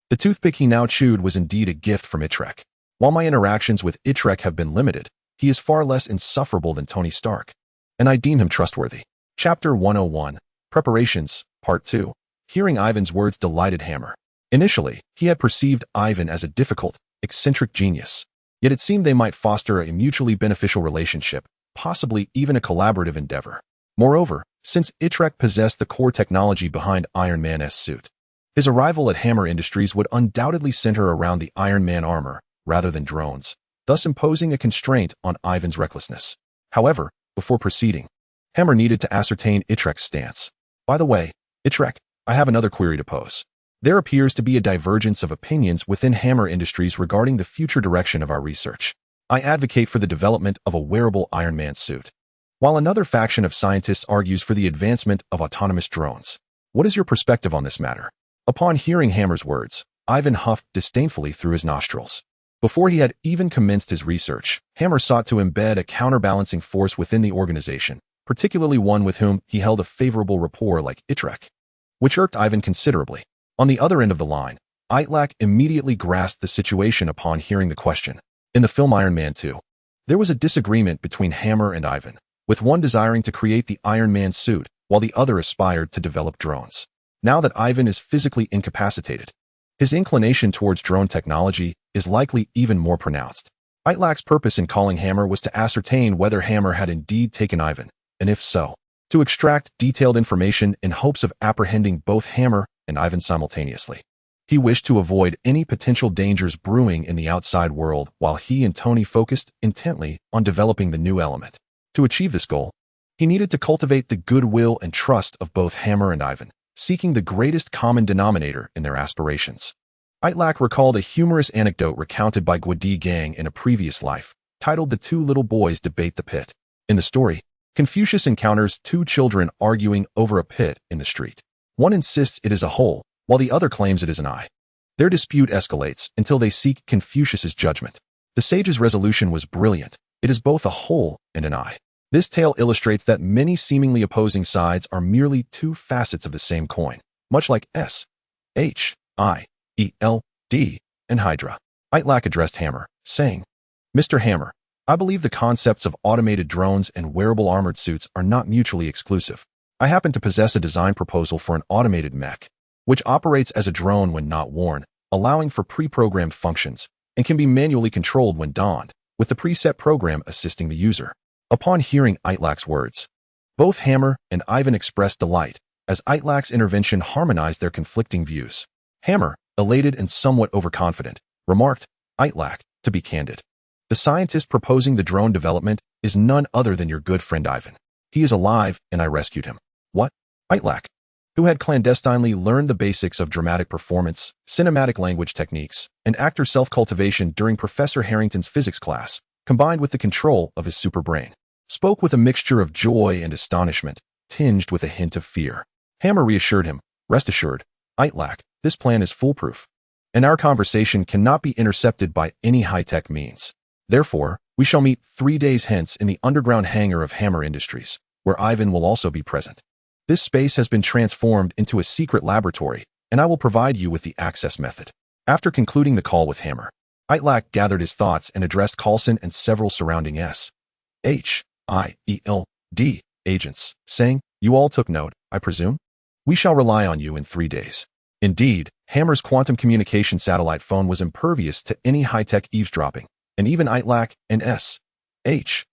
Speaker 1: The toothpick he now chewed was indeed a gift from Itrek. While my interactions with Itrek have been limited, he is far less insufferable than Tony Stark, and I deem him trustworthy. Chapter 101, Preparations, Part 2. Hearing Ivan's words delighted Hammer. Initially, he had perceived Ivan as a difficult, eccentric genius, yet it seemed they might foster a mutually beneficial relationship, possibly even a collaborative endeavor. Moreover, since Itrek possessed the core technology behind Iron Man's suit, his arrival at Hammer Industries would undoubtedly center around the Iron Man armor rather than drones, thus imposing a constraint on Ivan's recklessness. However, before proceeding, Hammer needed to ascertain Itrek's stance. By the way, Itrek, I have another query to pose. There appears to be a divergence of opinions within Hammer Industries regarding the future direction of our research. I advocate for the development of a wearable Iron Man suit, while another faction of scientists argues for the advancement of autonomous drones. What is your perspective on this matter? Upon hearing Hammer's words, Ivan huffed disdainfully through his nostrils. Before he had even commenced his research, Hammer sought to embed a counterbalancing force within the organization, particularly one with whom he held a favorable rapport like Itrek, which irked Ivan considerably. On the other end of the line, Itrek immediately grasped the situation upon hearing the question. In the film Iron Man 2, there was a disagreement between Hammer and Ivan, with one desiring to create the Iron Man suit, while the other aspired to develop drones. Now that Ivan is physically incapacitated, his inclination towards drone technology is likely even more pronounced. Itrek's purpose in calling Hammer was to ascertain whether Hammer had indeed taken Ivan, and if so, to extract detailed information in hopes of apprehending both Hammer and Ivan simultaneously. He wished to avoid any potential dangers brewing in the outside world while he and Tony focused intently on developing the new element. To achieve this goal, he needed to cultivate the goodwill and trust of both Hammer and Ivan, seeking the greatest common denominator in their aspirations. Itrek recalled a humorous anecdote recounted by Gwadi Gang in a previous life, titled The Two Little Boys Debate the Pit. In the story, Confucius encounters two children arguing over a pit in the street. One insists it is a hole, while the other claims it is an eye. Their dispute escalates until they seek Confucius's judgment. The sage's resolution was brilliant. It is both a hole and an eye. This tale illustrates that many seemingly opposing sides are merely two facets of the same coin, much like S.H.I.E.L.D and Hydra. Itrek addressed Hammer, saying, "Mr. Hammer, I believe the concepts of automated drones and wearable armored suits are not mutually exclusive. I happen to possess a design proposal for an automated mech, which operates as a drone when not worn, allowing for pre-programmed functions, and can be manually controlled when donned, with the preset program assisting the user." Upon hearing Itrek's words, both Hammer and Ivan expressed delight, as Itrek's intervention harmonized their conflicting views. Hammer, elated and somewhat overconfident, remarked, "Itrek, to be candid, the scientist proposing the drone development is none other than your good friend Ivan. He is alive, and I rescued him." What? Itrek, who had clandestinely learned the basics of dramatic performance, cinematic language techniques, and actor self-cultivation during Professor Harrington's physics class, combined with the control of his superbrain, spoke with a mixture of joy and astonishment, tinged with a hint of fear. Hammer reassured him, "Rest assured, Itrek, this plan is foolproof, and our conversation cannot be intercepted by any high-tech means. Therefore, we shall meet 3 days hence in the underground hangar of Hammer Industries, where Ivan will also be present. This space has been transformed into a secret laboratory, and I will provide you with the access method. After concluding the call with Hammer, Itrek gathered his thoughts and addressed Coulson and several surrounding S.H.I.E.L.D. agents, saying, "You all took note, I presume? We shall rely on you in 3 days." Indeed, Hammer's quantum communication satellite phone was impervious to any high-tech eavesdropping, and even Itrek and S.H.I.E.L.D's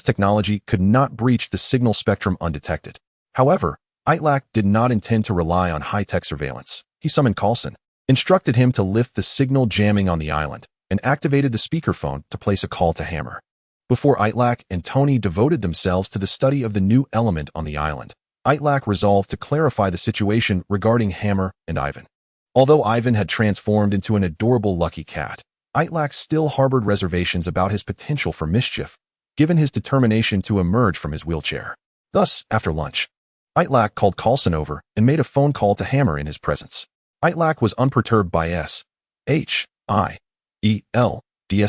Speaker 1: technology could not breach the signal spectrum undetected. However, Itrek did not intend to rely on high-tech surveillance. He summoned Coulson, instructed him to lift the signal jamming on the island, and activated the speakerphone to place a call to Hammer. Before Itrek and Tony devoted themselves to the study of the new element on the island, Itrek resolved to clarify the situation regarding Hammer and Ivan. Although Ivan had transformed into an adorable lucky cat, Itrek still harbored reservations about his potential for mischief, given his determination to emerge from his wheelchair. Thus, after lunch, Itrek called Coulson over and made a phone call to Hammer in his presence. Itrek was unperturbed by S.H.I.E.L.D's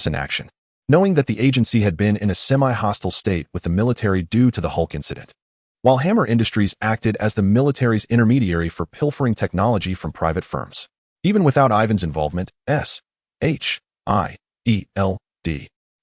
Speaker 1: inaction, knowing that the agency had been in a semi-hostile state with the military due to the Hulk incident. While Hammer Industries acted as the military's intermediary for pilfering technology from private firms. Even without Ivan's involvement, S.H.I.E.L.D.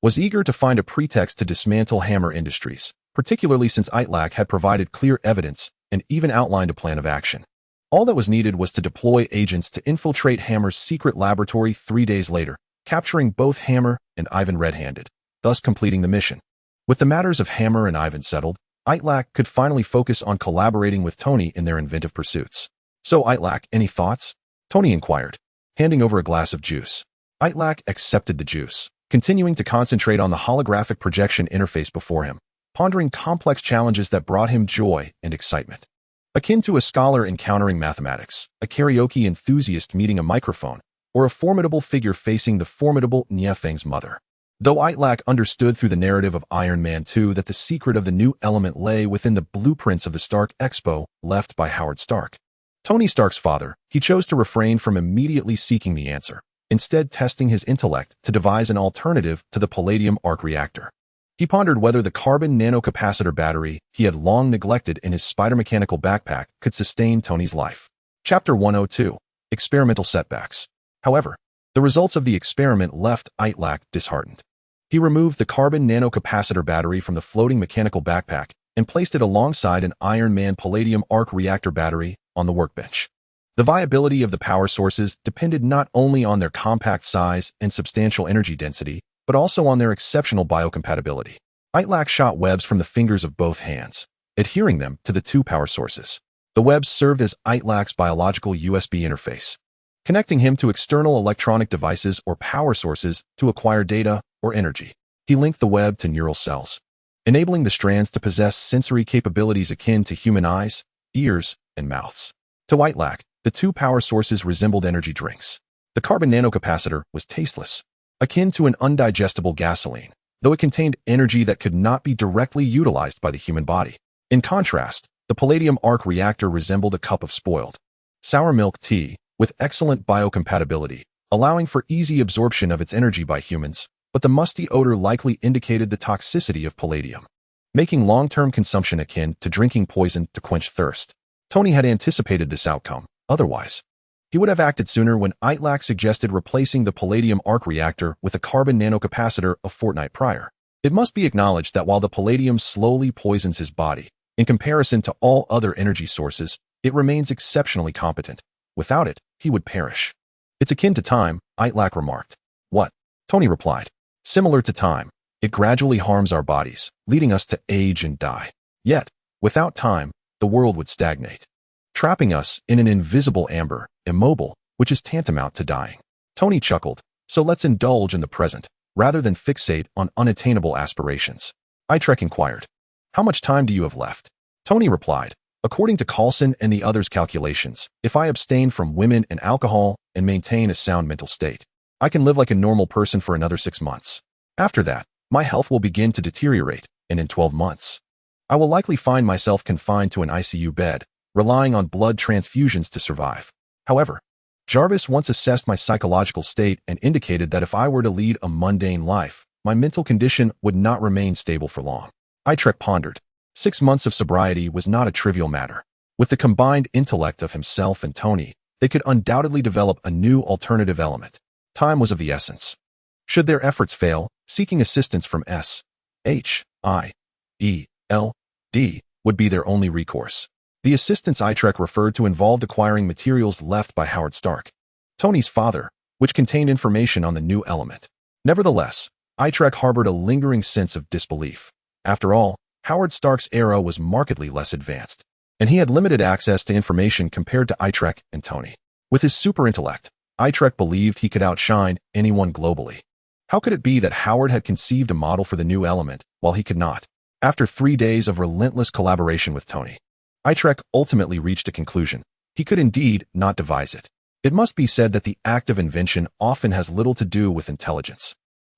Speaker 1: was eager to find a pretext to dismantle Hammer Industries, particularly since Itrek had provided clear evidence and even outlined a plan of action. All that was needed was to deploy agents to infiltrate Hammer's secret laboratory 3 days later, capturing both Hammer and Ivan red-handed, thus completing the mission. With the matters of Hammer and Ivan settled, Itrek could finally focus on collaborating with Tony in their inventive pursuits. "So, Itrek, any thoughts?" Tony inquired, handing over a glass of juice. Itrek accepted the juice, continuing to concentrate on the holographic projection interface before him, pondering complex challenges that brought him joy and excitement. Akin to a scholar encountering mathematics, a karaoke enthusiast meeting a microphone, or a formidable figure facing the formidable Niefeng's mother. Though Itrek understood through the narrative of Iron Man 2 that the secret of the new element lay within the blueprints of the Stark Expo left by Howard Stark, Tony Stark's father, he chose to refrain from immediately seeking the answer, instead testing his intellect to devise an alternative to the palladium arc reactor. He pondered whether the carbon nanocapacitor battery he had long neglected in his spider-mechanical backpack could sustain Tony's life. Chapter 102. Experimental Setbacks. However, the results of the experiment left Itrek disheartened. He removed the carbon nanocapacitor battery from the floating mechanical backpack and placed it alongside an Iron Man palladium arc reactor battery on the workbench. The viability of the power sources depended not only on their compact size and substantial energy density, but also on their exceptional biocompatibility. Itrek shot webs from the fingers of both hands, adhering them to the two power sources. The webs served as Itrek's biological USB interface, connecting him to external electronic devices or power sources to acquire data or energy. He linked the web to neural cells, enabling the strands to possess sensory capabilities akin to human eyes, ears, and mouths. To Itrek, the two power sources resembled energy drinks. The carbon nanocapacitor was tasteless, akin to an undigestible gasoline, though it contained energy that could not be directly utilized by the human body. In contrast, the palladium arc reactor resembled a cup of spoiled, sour milk tea with excellent biocompatibility, allowing for easy absorption of its energy by humans, but the musty odor likely indicated the toxicity of palladium, making long-term consumption akin to drinking poison to quench thirst. Tony had anticipated this outcome. Otherwise, he would have acted sooner when Itrek suggested replacing the palladium arc reactor with a carbon nanocapacitor a fortnight prior. It must be acknowledged that while the palladium slowly poisons his body, in comparison to all other energy sources, it remains exceptionally competent. Without it, he would perish. "It's akin to time," Itrek remarked. "What?" Tony replied. "Similar to time, it gradually harms our bodies, leading us to age and die. Yet, without time, the world would stagnate, trapping us in an invisible amber, immobile, which is tantamount to dying." Tony chuckled. "So let's indulge in the present, rather than fixate on unattainable aspirations." Itrek inquired. "How much time do you have left?" Tony replied. "According to Coulson and the others' calculations, if I abstain from women and alcohol and maintain a sound mental state, I can live like a normal person for another 6 months. After that, my health will begin to deteriorate, and in 12 months, I will likely find myself confined to an ICU bed, relying on blood transfusions to survive. However, Jarvis once assessed my psychological state and indicated that if I were to lead a mundane life, my mental condition would not remain stable for long. Itrek pondered. 6 months of sobriety was not a trivial matter. With the combined intellect of himself and Tony, they could undoubtedly develop a new alternative element. Time was of the essence. Should their efforts fail, seeking assistance from S.H.I.E.L.D would be their only recourse. The assistance Itrek referred to involved acquiring materials left by Howard Stark, Tony's father, which contained information on the new element. Nevertheless, Itrek harbored a lingering sense of disbelief. After all, Howard Stark's era was markedly less advanced, and he had limited access to information compared to Itrek and Tony. With his super intellect, Itrek believed he could outshine anyone globally. How could it be that Howard had conceived a model for the new element while he could not? After 3 days of relentless collaboration with Tony, Itrek ultimately reached a conclusion. He could indeed not devise it. It must be said that the act of invention often has little to do with intelligence.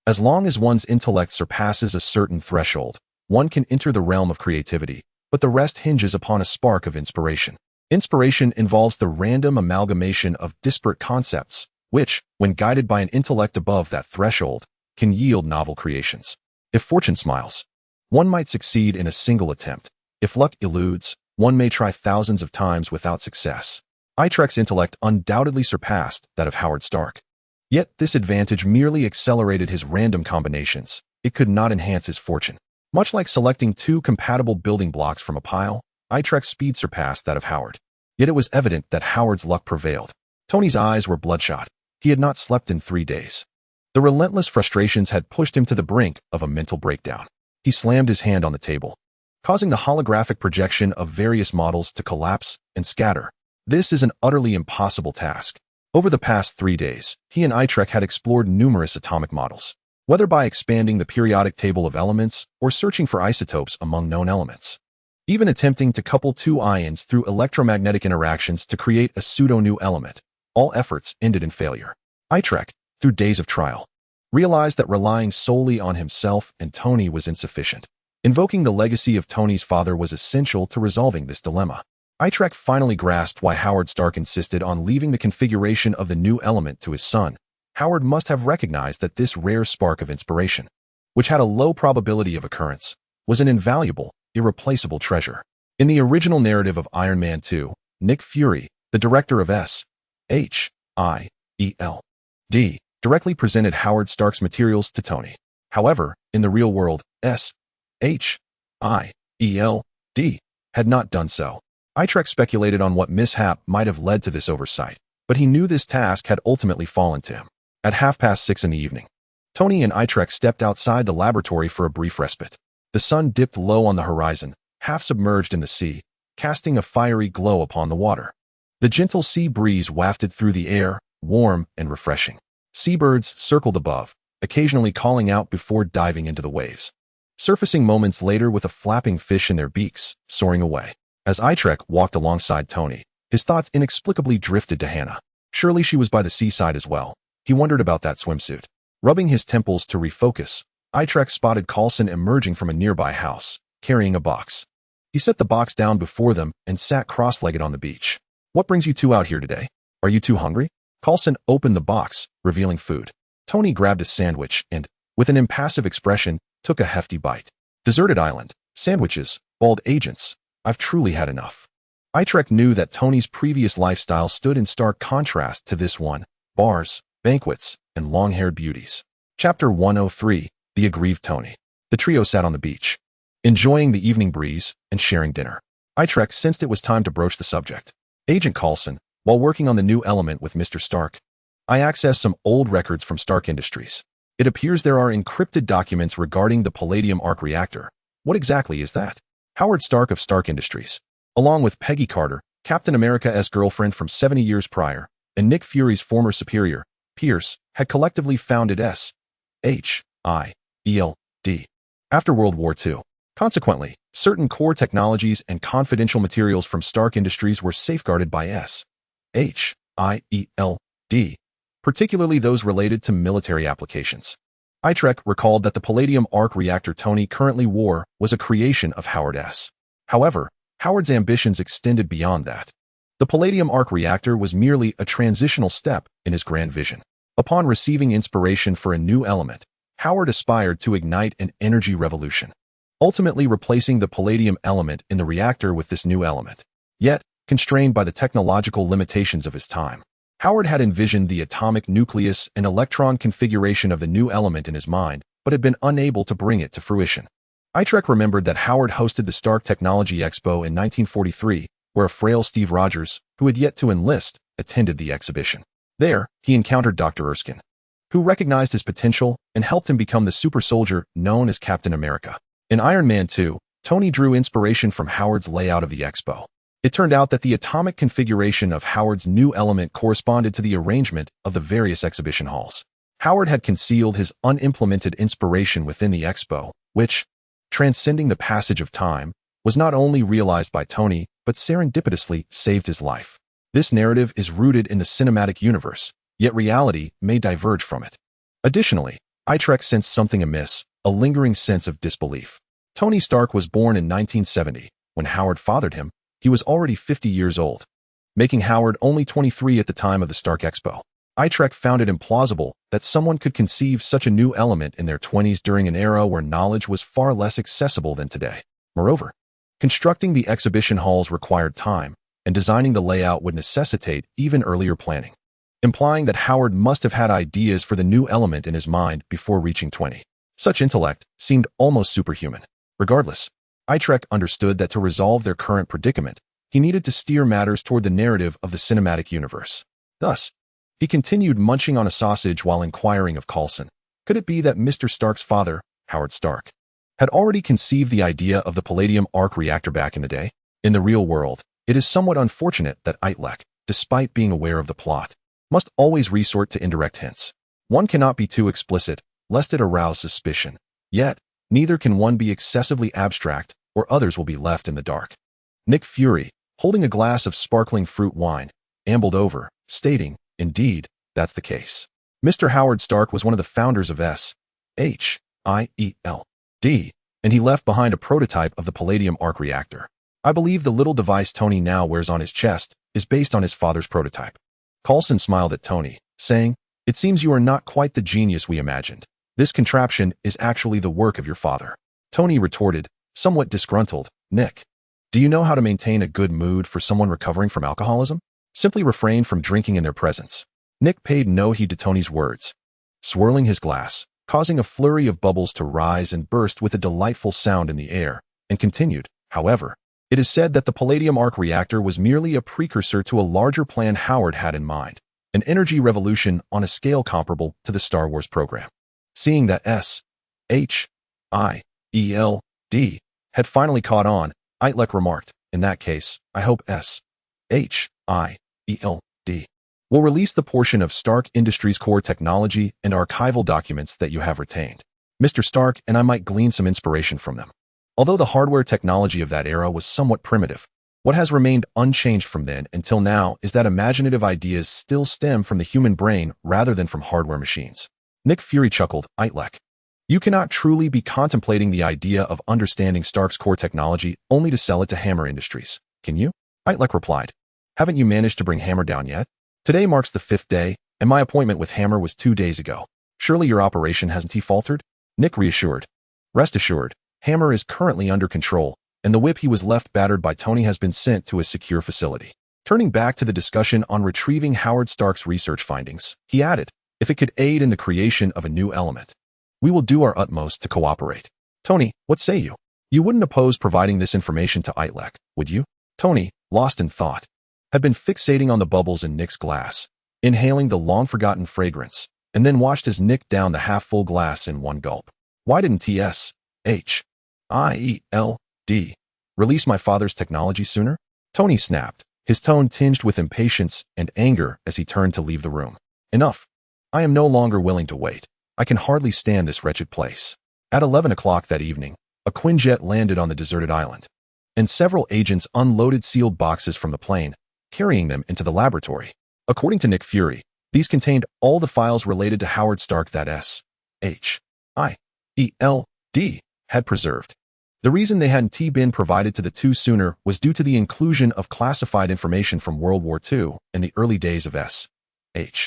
Speaker 1: As long as one's intellect surpasses a certain threshold, one can enter the realm of creativity, but the rest hinges upon a spark of inspiration. Inspiration involves the random amalgamation of disparate concepts, which, when guided by an intellect above that threshold, can yield novel creations. If fortune smiles, one might succeed in a single attempt. If luck eludes, one may try thousands of times without success. Itrek's intellect undoubtedly surpassed that of Howard Stark. Yet this advantage merely accelerated his random combinations. It could not enhance his fortune. Much like selecting 2 compatible building blocks from a pile, Itrek's speed surpassed that of Howard. Yet it was evident that Howard's luck prevailed. Tony's eyes were bloodshot. He had not slept in 3 days. The relentless frustrations had pushed him to the brink of a mental breakdown. He slammed his hand on the table, causing the holographic projection of various models to collapse and scatter. This is an utterly impossible task. Over the past 3 days, he and Itrek had explored numerous atomic models, whether by expanding the periodic table of elements or searching for isotopes among known elements. Even attempting to couple 2 ions through electromagnetic interactions to create a pseudo-new element, all efforts ended in failure. Itrek, through days of trial, realized that relying solely on himself and Tony was insufficient. Invoking the legacy of Tony's father was essential to resolving this dilemma. Itrek finally grasped why Howard Stark insisted on leaving the configuration of the new element to his son. Howard must have recognized that this rare spark of inspiration, which had a low probability of occurrence, was an invaluable, irreplaceable treasure. In the original narrative of Iron Man 2, Nick Fury, the director of S.H.I.E.L.D, directly presented Howard Stark's materials to Tony. However, in the real world, S.H.I.E.L.D had not done so. Itrek speculated on what mishap might have led to this oversight, but he knew this task had ultimately fallen to him. At 6:30 in the evening, Tony and Itrek stepped outside the laboratory for a brief respite. The sun dipped low on the horizon, half submerged in the sea, casting a fiery glow upon the water. The gentle sea breeze wafted through the air, warm and refreshing. Seabirds circled above, occasionally calling out before diving into the waves, surfacing moments later with a flapping fish in their beaks, soaring away. As Itrek walked alongside Tony, his thoughts inexplicably drifted to Hannah. Surely she was by the seaside as well. He wondered about that swimsuit. Rubbing his temples to refocus, Itrek spotted Coulson emerging from a nearby house, carrying a box. He set the box down before them and sat cross-legged on the beach. "What brings you two out here today? Are you too hungry?" Coulson opened the box, revealing food. Tony grabbed a sandwich and, with an impassive expression, took a hefty bite. "Deserted island, sandwiches, bald agents. I've truly had enough." Itrek knew that Tony's previous lifestyle stood in stark contrast to this one: bars, banquets, and long-haired beauties. Chapter 103, The Aggrieved Tony. The trio sat on the beach, enjoying the evening breeze and sharing dinner. Itrek sensed it was time to broach the subject. "Agent Coulson, while working on the new element with Mr. Stark, I accessed some old records from Stark Industries. It appears there are encrypted documents regarding the Palladium arc reactor. What exactly is that?" Howard Stark of Stark Industries, along with Peggy Carter, Captain America's girlfriend from 70 years prior, and Nick Fury's former superior, Pierce, had collectively founded S.H.I.E.L.D. after World War II. Consequently, certain core technologies and confidential materials from Stark Industries were safeguarded by S.H.I.E.L.D, particularly those related to military applications. Itrek recalled that the Palladium arc reactor Tony currently wore was a creation of Howard S. However, Howard's ambitions extended beyond that. The Palladium arc reactor was merely a transitional step in his grand vision. Upon receiving inspiration for a new element, Howard aspired to ignite an energy revolution. ultimately replacing the palladium element in the reactor with this new element. Yet, constrained by the technological limitations of his time, Howard had envisioned the atomic nucleus and electron configuration of the new element in his mind, but had been unable to bring it to fruition. Itrek remembered that Howard hosted the Stark Technology Expo in 1943, where a frail Steve Rogers, who had yet to enlist, attended the exhibition. There, he encountered Dr. Erskine, who recognized his potential and helped him become the super soldier known as Captain America. In Iron Man 2, Tony drew inspiration from Howard's layout of the expo. It turned out that the atomic configuration of Howard's new element corresponded to the arrangement of the various exhibition halls. Howard had concealed his unimplemented inspiration within the expo, which, transcending the passage of time, was not only realized by Tony, but serendipitously saved his life. This narrative is rooted in the cinematic universe, yet reality may diverge from it. Additionally, Itrek sensed something amiss, a lingering sense of disbelief. Tony Stark was born in 1970. When Howard fathered him, he was already 50 years old, making Howard only 23 at the time of the Stark Expo. Itrek found it implausible that someone could conceive such a new element in their 20s during an era where knowledge was far less accessible than today. Moreover, constructing the exhibition halls required time, and designing the layout would necessitate even earlier planning, implying that Howard must have had ideas for the new element in his mind before reaching 20. Such intellect seemed almost superhuman. Regardless, Itrek understood that to resolve their current predicament, he needed to steer matters toward the narrative of the cinematic universe. Thus, he continued munching on a sausage while inquiring of Coulson. Could it be that Mr. Stark's father, Howard Stark, had already conceived the idea of the palladium arc reactor back in the day? In the real world, it is somewhat unfortunate that Itrek, despite being aware of the plot, must always resort to indirect hints. One cannot be too explicit, lest it arouse suspicion. Yet, neither can one be excessively abstract, or others will be left in the dark. Nick Fury, holding a glass of sparkling fruit wine, ambled over, stating, "Indeed, that's the case. Mr. Howard Stark was one of the founders of S.H.I.E.L.D, and he left behind a prototype of the palladium arc reactor. I believe the little device Tony now wears on his chest is based on his father's prototype." Coulson smiled at Tony, saying, "It seems you are not quite the genius we imagined. This contraption is actually the work of your father." Tony retorted, somewhat disgruntled, "Nick, do you know how to maintain a good mood for someone recovering from alcoholism? Simply refrain from drinking in their presence." Nick paid no heed to Tony's words, swirling his glass, causing a flurry of bubbles to rise and burst with a delightful sound in the air, and continued, "However, it is said that the palladium arc reactor was merely a precursor to a larger plan Howard had in mind, an energy revolution on a scale comparable to the Star Wars program." Seeing that S.H.I.E.L.D had finally caught on, Itrek remarked, "In that case, I hope S.H.I.E.L.D will release the portion of Stark Industries' core technology and archival documents that you have retained. Mr. Stark and I might glean some inspiration from them." Although the hardware technology of that era was somewhat primitive, what has remained unchanged from then until now is that imaginative ideas still stem from the human brain rather than from hardware machines. Nick Fury chuckled, "Itrek, you cannot truly be contemplating the idea of understanding Stark's core technology only to sell it to Hammer Industries, can you?" Itrek replied, "Haven't you managed to bring Hammer down yet? Today marks the 5th day, and my appointment with Hammer was 2 days ago. Surely your operation hasn't faltered?" Nick reassured, "Rest assured, Hammer is currently under control, and the whip he was left battered by Tony has been sent to a secure facility." Turning back to the discussion on retrieving Howard Stark's research findings, he added, "If it could aid in the creation of a new element, we will do our utmost to cooperate. Tony, what say you? You wouldn't oppose providing this information to Itrek, would you?" Tony, lost in thought, had been fixating on the bubbles in Nick's glass, inhaling the long-forgotten fragrance, and then watched as Nick downed the half-full glass in one gulp. Why didn't S.H.I.E.L.D release my father's technology sooner? Tony snapped, his tone tinged with impatience and anger as he turned to leave the room. "Enough. I am no longer willing to wait. I can hardly stand this wretched place." At 11 o'clock that evening, a Quinjet landed on the deserted island, and several agents unloaded sealed boxes from the plane, carrying them into the laboratory. According to Nick Fury, these contained all the files related to Howard Stark that S.H.I.E.L.D had preserved. The reason they hadn't been provided to the two sooner was due to the inclusion of classified information from World War II and the early days of S.H.I.E.L.D's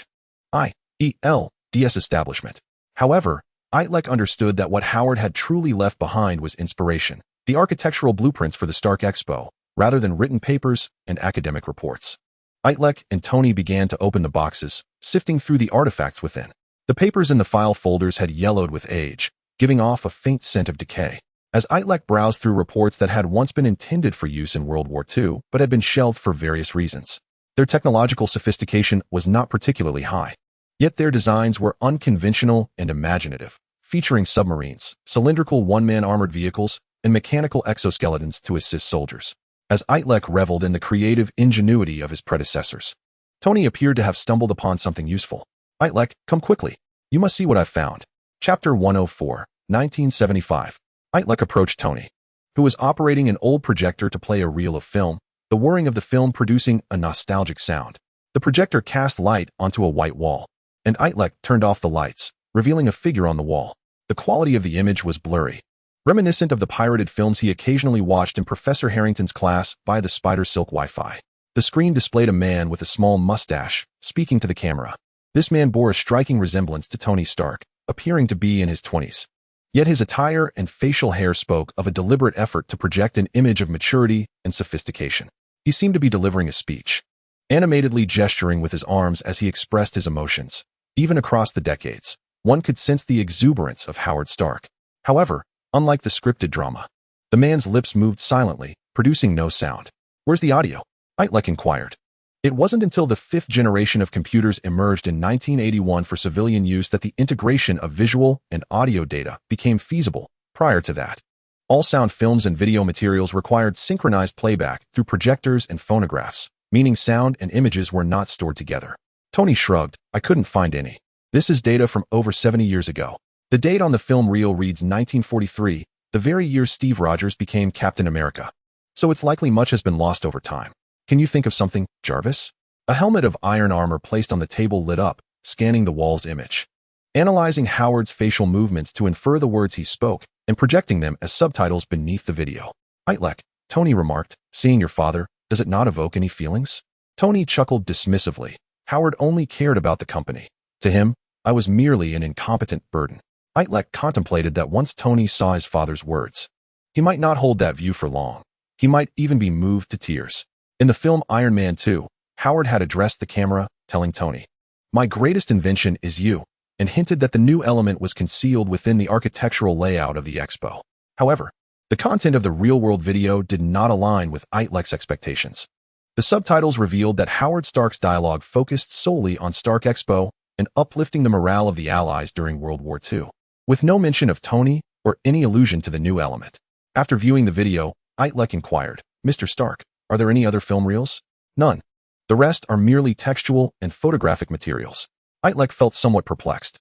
Speaker 1: establishment. However, Itrek understood that what Howard had truly left behind was inspiration, the architectural blueprints for the Stark Expo, rather than written papers and academic reports. Itrek and Tony began to open the boxes, sifting through the artifacts within. The papers in the file folders had yellowed with age, giving off a faint scent of decay. As Itrek browsed through reports that had once been intended for use in World War II but had been shelved for various reasons, their technological sophistication was not particularly high. Yet their designs were unconventional and imaginative, featuring submarines, cylindrical one-man armored vehicles, and mechanical exoskeletons to assist soldiers. As Itrek reveled in the creative ingenuity of his predecessors, Tony appeared to have stumbled upon something useful. Itrek, come quickly. You must see what I've found. Chapter 104, 1975. Itrek approached Tony, who was operating an old projector to play a reel of film, the whirring of the film producing a nostalgic sound. The projector cast light onto a white wall, and Itrek turned off the lights, revealing a figure on the wall. The quality of the image was blurry, reminiscent of the pirated films he occasionally watched in Professor Harrington's class via the Spider Silk Wi-Fi. The screen displayed a man with a small mustache, speaking to the camera. This man bore a striking resemblance to Tony Stark, appearing to be in his 20s. Yet his attire and facial hair spoke of a deliberate effort to project an image of maturity and sophistication. He seemed to be delivering a speech, animatedly gesturing with his arms as he expressed his emotions. Even across the decades, one could sense the exuberance of Howard Stark. However, unlike the scripted drama, the man's lips moved silently, producing no sound. Where's the audio? Itrek inquired. It wasn't until the fifth generation of computers emerged in 1981 for civilian use that the integration of visual and audio data became feasible. Prior to that, all sound films and video materials required synchronized playback through projectors and phonographs, meaning sound and images were not stored together. Tony shrugged. I couldn't find any. This is data from over 70 years ago. The date on the film reel reads 1943, the very year Steve Rogers became Captain America. So it's likely much has been lost over time. Can you think of something, Jarvis? A helmet of iron armor placed on the table lit up, scanning the wall's image, analyzing Howard's facial movements to infer the words he spoke, and projecting them as subtitles beneath the video. Itrek, Tony remarked, seeing your father, does it not evoke any feelings? Tony chuckled dismissively. Howard only cared about the company. To him, I was merely an incompetent burden. Itrek contemplated that once Tony saw his father's words, he might not hold that view for long. He might even be moved to tears. In the film Iron Man 2, Howard had addressed the camera, telling Tony, "My greatest invention is you," and hinted that the new element was concealed within the architectural layout of the expo. However, the content of the real-world video did not align with Itrek's expectations. The subtitles revealed that Howard Stark's dialogue focused solely on Stark Expo and uplifting the morale of the Allies during World War II, with no mention of Tony or any allusion to the new element. After viewing the video, Itrek inquired, "Mr. Stark, are there any other film reels?" "None. The rest are merely textual and photographic materials." Itrek felt somewhat perplexed.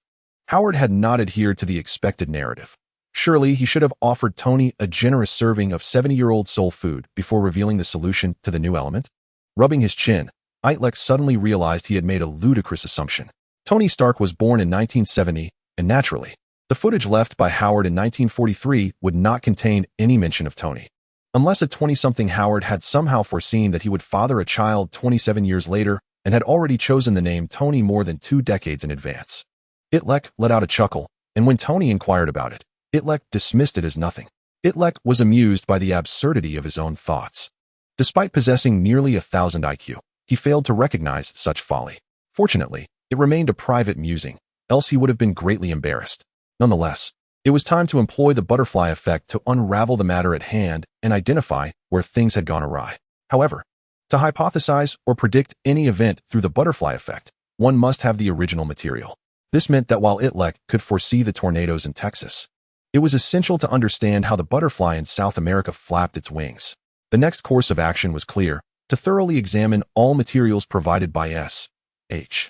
Speaker 1: Howard had not adhered to the expected narrative. Surely he should have offered Tony a generous serving of 70-year-old soul food before revealing the solution to the new element. Rubbing his chin, Itrek suddenly realized he had made a ludicrous assumption. Tony Stark was born in 1970, and naturally, the footage left by Howard in 1943 would not contain any mention of Tony. Unless a 20-something Howard had somehow foreseen that he would father a child 27 years later and had already chosen the name Tony more than 2 decades in advance. Itrek let out a chuckle, and when Tony inquired about it, Itrek dismissed it as nothing. Itrek was amused by the absurdity of his own thoughts. Despite possessing nearly 1,000 IQ, he failed to recognize such folly. Fortunately, it remained a private musing, else he would have been greatly embarrassed. Nonetheless, it was time to employ the butterfly effect to unravel the matter at hand and identify where things had gone awry. However, to hypothesize or predict any event through the butterfly effect, one must have the original material. This meant that while Itrek could foresee the tornadoes in Texas, it was essential to understand how the butterfly in South America flapped its wings. The next course of action was clear: to thoroughly examine all materials provided by S.H.I.E.L.D.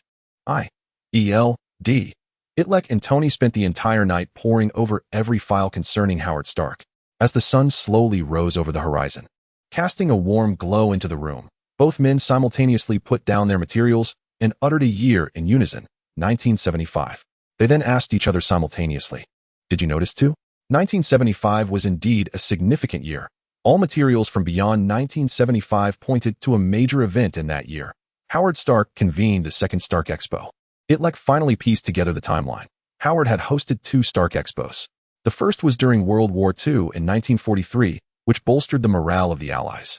Speaker 1: Itrek and Tony spent the entire night poring over every file concerning Howard Stark. As the sun slowly rose over the horizon, casting a warm glow into the room, both men simultaneously put down their materials and uttered a year in unison, 1975. They then asked each other simultaneously, "Did you notice too?" 1975 was indeed a significant year. All materials from beyond 1975 pointed to a major event in that year. Howard Stark convened the second Stark Expo. Itrek finally pieced together the timeline. Howard had hosted two Stark Expos. The first was during World War II in 1943, which bolstered the morale of the Allies.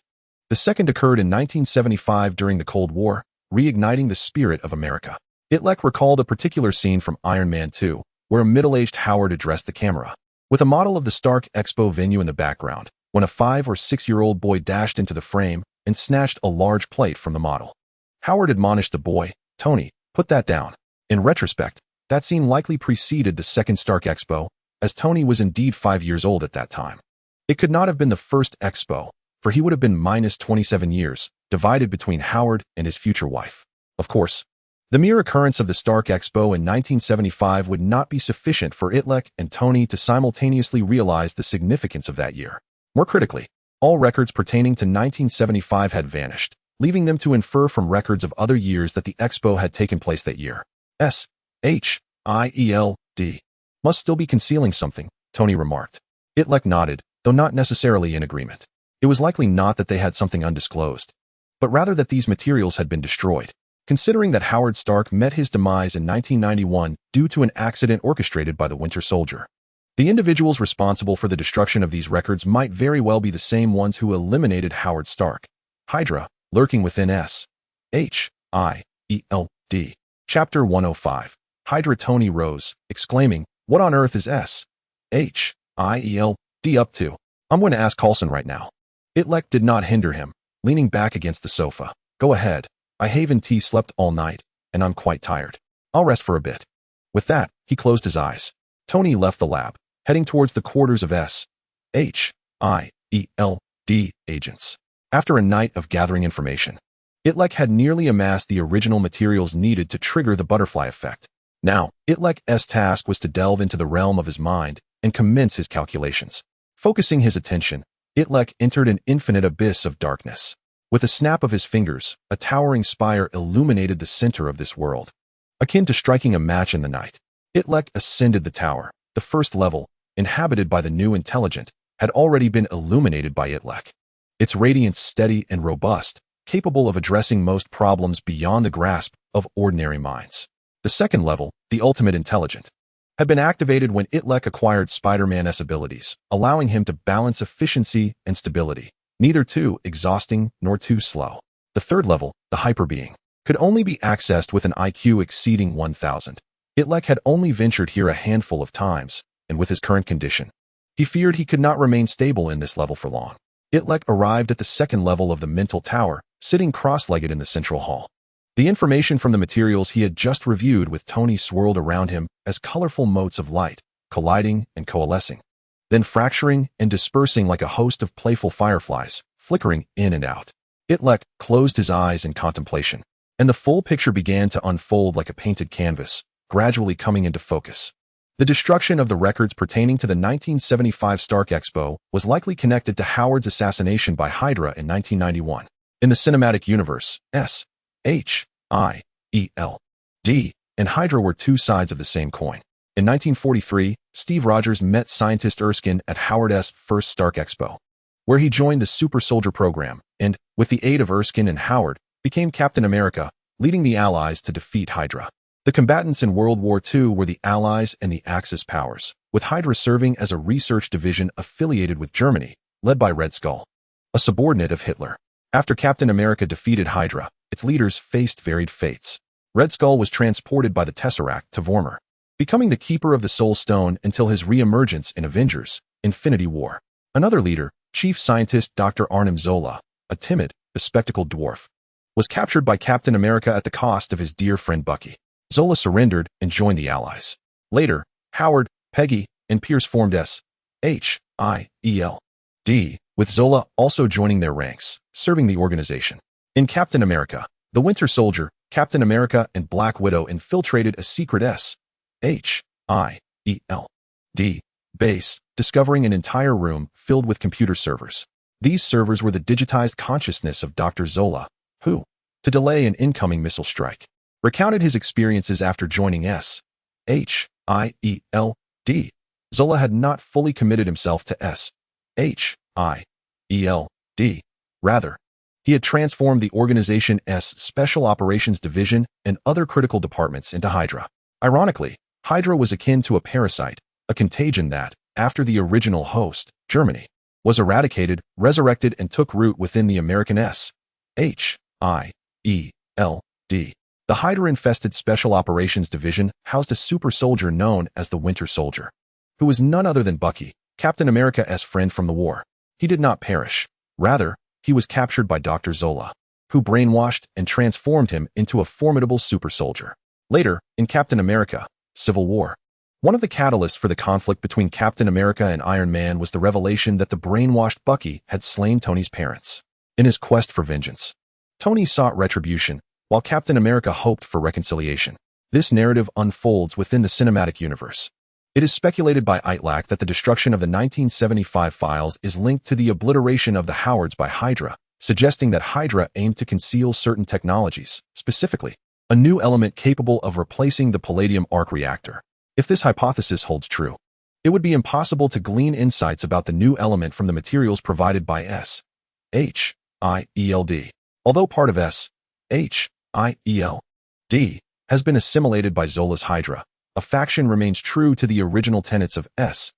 Speaker 1: The second occurred in 1975 during the Cold War, reigniting the spirit of America. Itrek recalled a particular scene from Iron Man 2, where a middle-aged Howard addressed the camera. With a model of the Stark Expo venue in the background, when a 5- or 6-year-old boy dashed into the frame and snatched a large plate from the model. Howard admonished the boy, "Tony, put that down." In retrospect, that scene likely preceded the second Stark Expo, as Tony was indeed 5 years old at that time. It could not have been the first Expo, for he would have been minus 27 years, divided between Howard and his future wife. Of course, the mere occurrence of the Stark Expo in 1975 would not be sufficient for Itrek and Tony to simultaneously realize the significance of that year. More critically, all records pertaining to 1975 had vanished, leaving them to infer from records of other years that the Expo had taken place that year. S.H.I.E.L.D. must still be concealing something, Tony remarked. Itrek nodded, though not necessarily in agreement. It was likely not that they had something undisclosed, but rather that these materials had been destroyed. Considering that Howard Stark met his demise in 1991 due to an accident orchestrated by the Winter Soldier. The individuals responsible for the destruction of these records might very well be the same ones who eliminated Howard Stark. Hydra, lurking within S.H.I.E.L.D. Chapter 105. Hydra. Tony rose, exclaiming, "What on earth is S.H.I.E.L.D. up to? I'm going to ask Coulson right now." Itrek did not hinder him, leaning back against the sofa. "Go ahead. I haven't slept all night, and I'm quite tired. I'll rest for a bit." With that, he closed his eyes. Tony left the lab, heading towards the quarters of S.H.I.E.L.D. agents. After a night of gathering information, Itrek had nearly amassed the original materials needed to trigger the butterfly effect. Now, Itrek's task was to delve into the realm of his mind and commence his calculations. Focusing his attention, Itrek entered an infinite abyss of darkness. With a snap of his fingers, a towering spire illuminated the center of this world. Akin to striking a match in the night, Itrek ascended the tower. The first level, inhabited by the new intelligent, had already been illuminated by Itrek. Its radiance steady and robust, capable of addressing most problems beyond the grasp of ordinary minds. The second level, the ultimate intelligent, had been activated when Itrek acquired Spider-Man's abilities, allowing him to balance efficiency and stability, neither too exhausting nor too slow. The third level, the hyperbeing, could only be accessed with an IQ exceeding 1,000. Itrek had only ventured here a handful of times, and with his current condition, he feared he could not remain stable in this level for long. Itrek arrived at the second level of the mental tower, sitting cross-legged in the central hall. The information from the materials he had just reviewed with Tony swirled around him as colorful motes of light, colliding and coalescing, then fracturing and dispersing like a host of playful fireflies, flickering in and out. Itrek closed his eyes in contemplation, and the full picture began to unfold like a painted canvas, gradually coming into focus. The destruction of the records pertaining to the 1975 Stark Expo was likely connected to Howard's assassination by Hydra in 1991. In the cinematic universe, S.H.I.E.L.D. and Hydra were two sides of the same coin. In 1943, Steve Rogers met scientist Erskine at Howard's first Stark Expo, where he joined the Super Soldier program and, with the aid of Erskine and Howard, became Captain America, leading the Allies to defeat Hydra. The combatants in World War II were the Allies and the Axis powers, with Hydra serving as a research division affiliated with Germany, led by Red Skull, a subordinate of Hitler. After Captain America defeated Hydra, its leaders faced varied fates. Red Skull was transported by the Tesseract to Vormir, becoming the keeper of the Soul Stone until his re-emergence in Avengers: Infinity War. Another leader, Chief Scientist Dr. Arnim Zola, a timid, bespectacled dwarf, was captured by Captain America at the cost of his dear friend Bucky. Zola surrendered and joined the Allies. Later, Howard, Peggy, and Pierce formed S.H.I.E.L.D., with Zola also joining their ranks, serving the organization. In Captain America, the Winter Soldier, Captain America and Black Widow infiltrated a secret S.H.I.E.L.D. base, discovering an entire room filled with computer servers. These servers were the digitized consciousness of Dr. Zola, who, to delay an incoming missile strike, recounted his experiences after joining S.H.I.E.L.D. Zola had not fully committed himself to S.H.I.E.L.D. Rather, he had transformed the organization's Special Operations Division and other critical departments into Hydra. Ironically, Hydra was akin to a parasite, a contagion that, after the original host, Germany, was eradicated, resurrected, and took root within the American S.H.I.E.L.D. The Hydra-infested Special Operations Division housed a super soldier known as the Winter Soldier, who was none other than Bucky, Captain America's friend from the war. He did not perish. Rather, he was captured by Dr. Zola, who brainwashed and transformed him into a formidable super soldier. Later, in Captain America: Civil War, one of the catalysts for the conflict between Captain America and Iron Man was the revelation that the brainwashed Bucky had slain Tony's parents. In his quest for vengeance, Tony sought retribution, while Captain America hoped for reconciliation. This narrative unfolds within the cinematic universe. It is speculated by Itrek that the destruction of the 1975 files is linked to the obliteration of the Howards by Hydra, suggesting that Hydra aimed to conceal certain technologies, specifically a new element capable of replacing the palladium arc reactor. If this hypothesis holds true, it would be impossible to glean insights about the new element from the materials provided by S.H.I.E.L.D. Although part of S.H.I.E.L.D. has been assimilated by Zola's Hydra, a faction remains true to the original tenets of S.H.I.E.L.D.,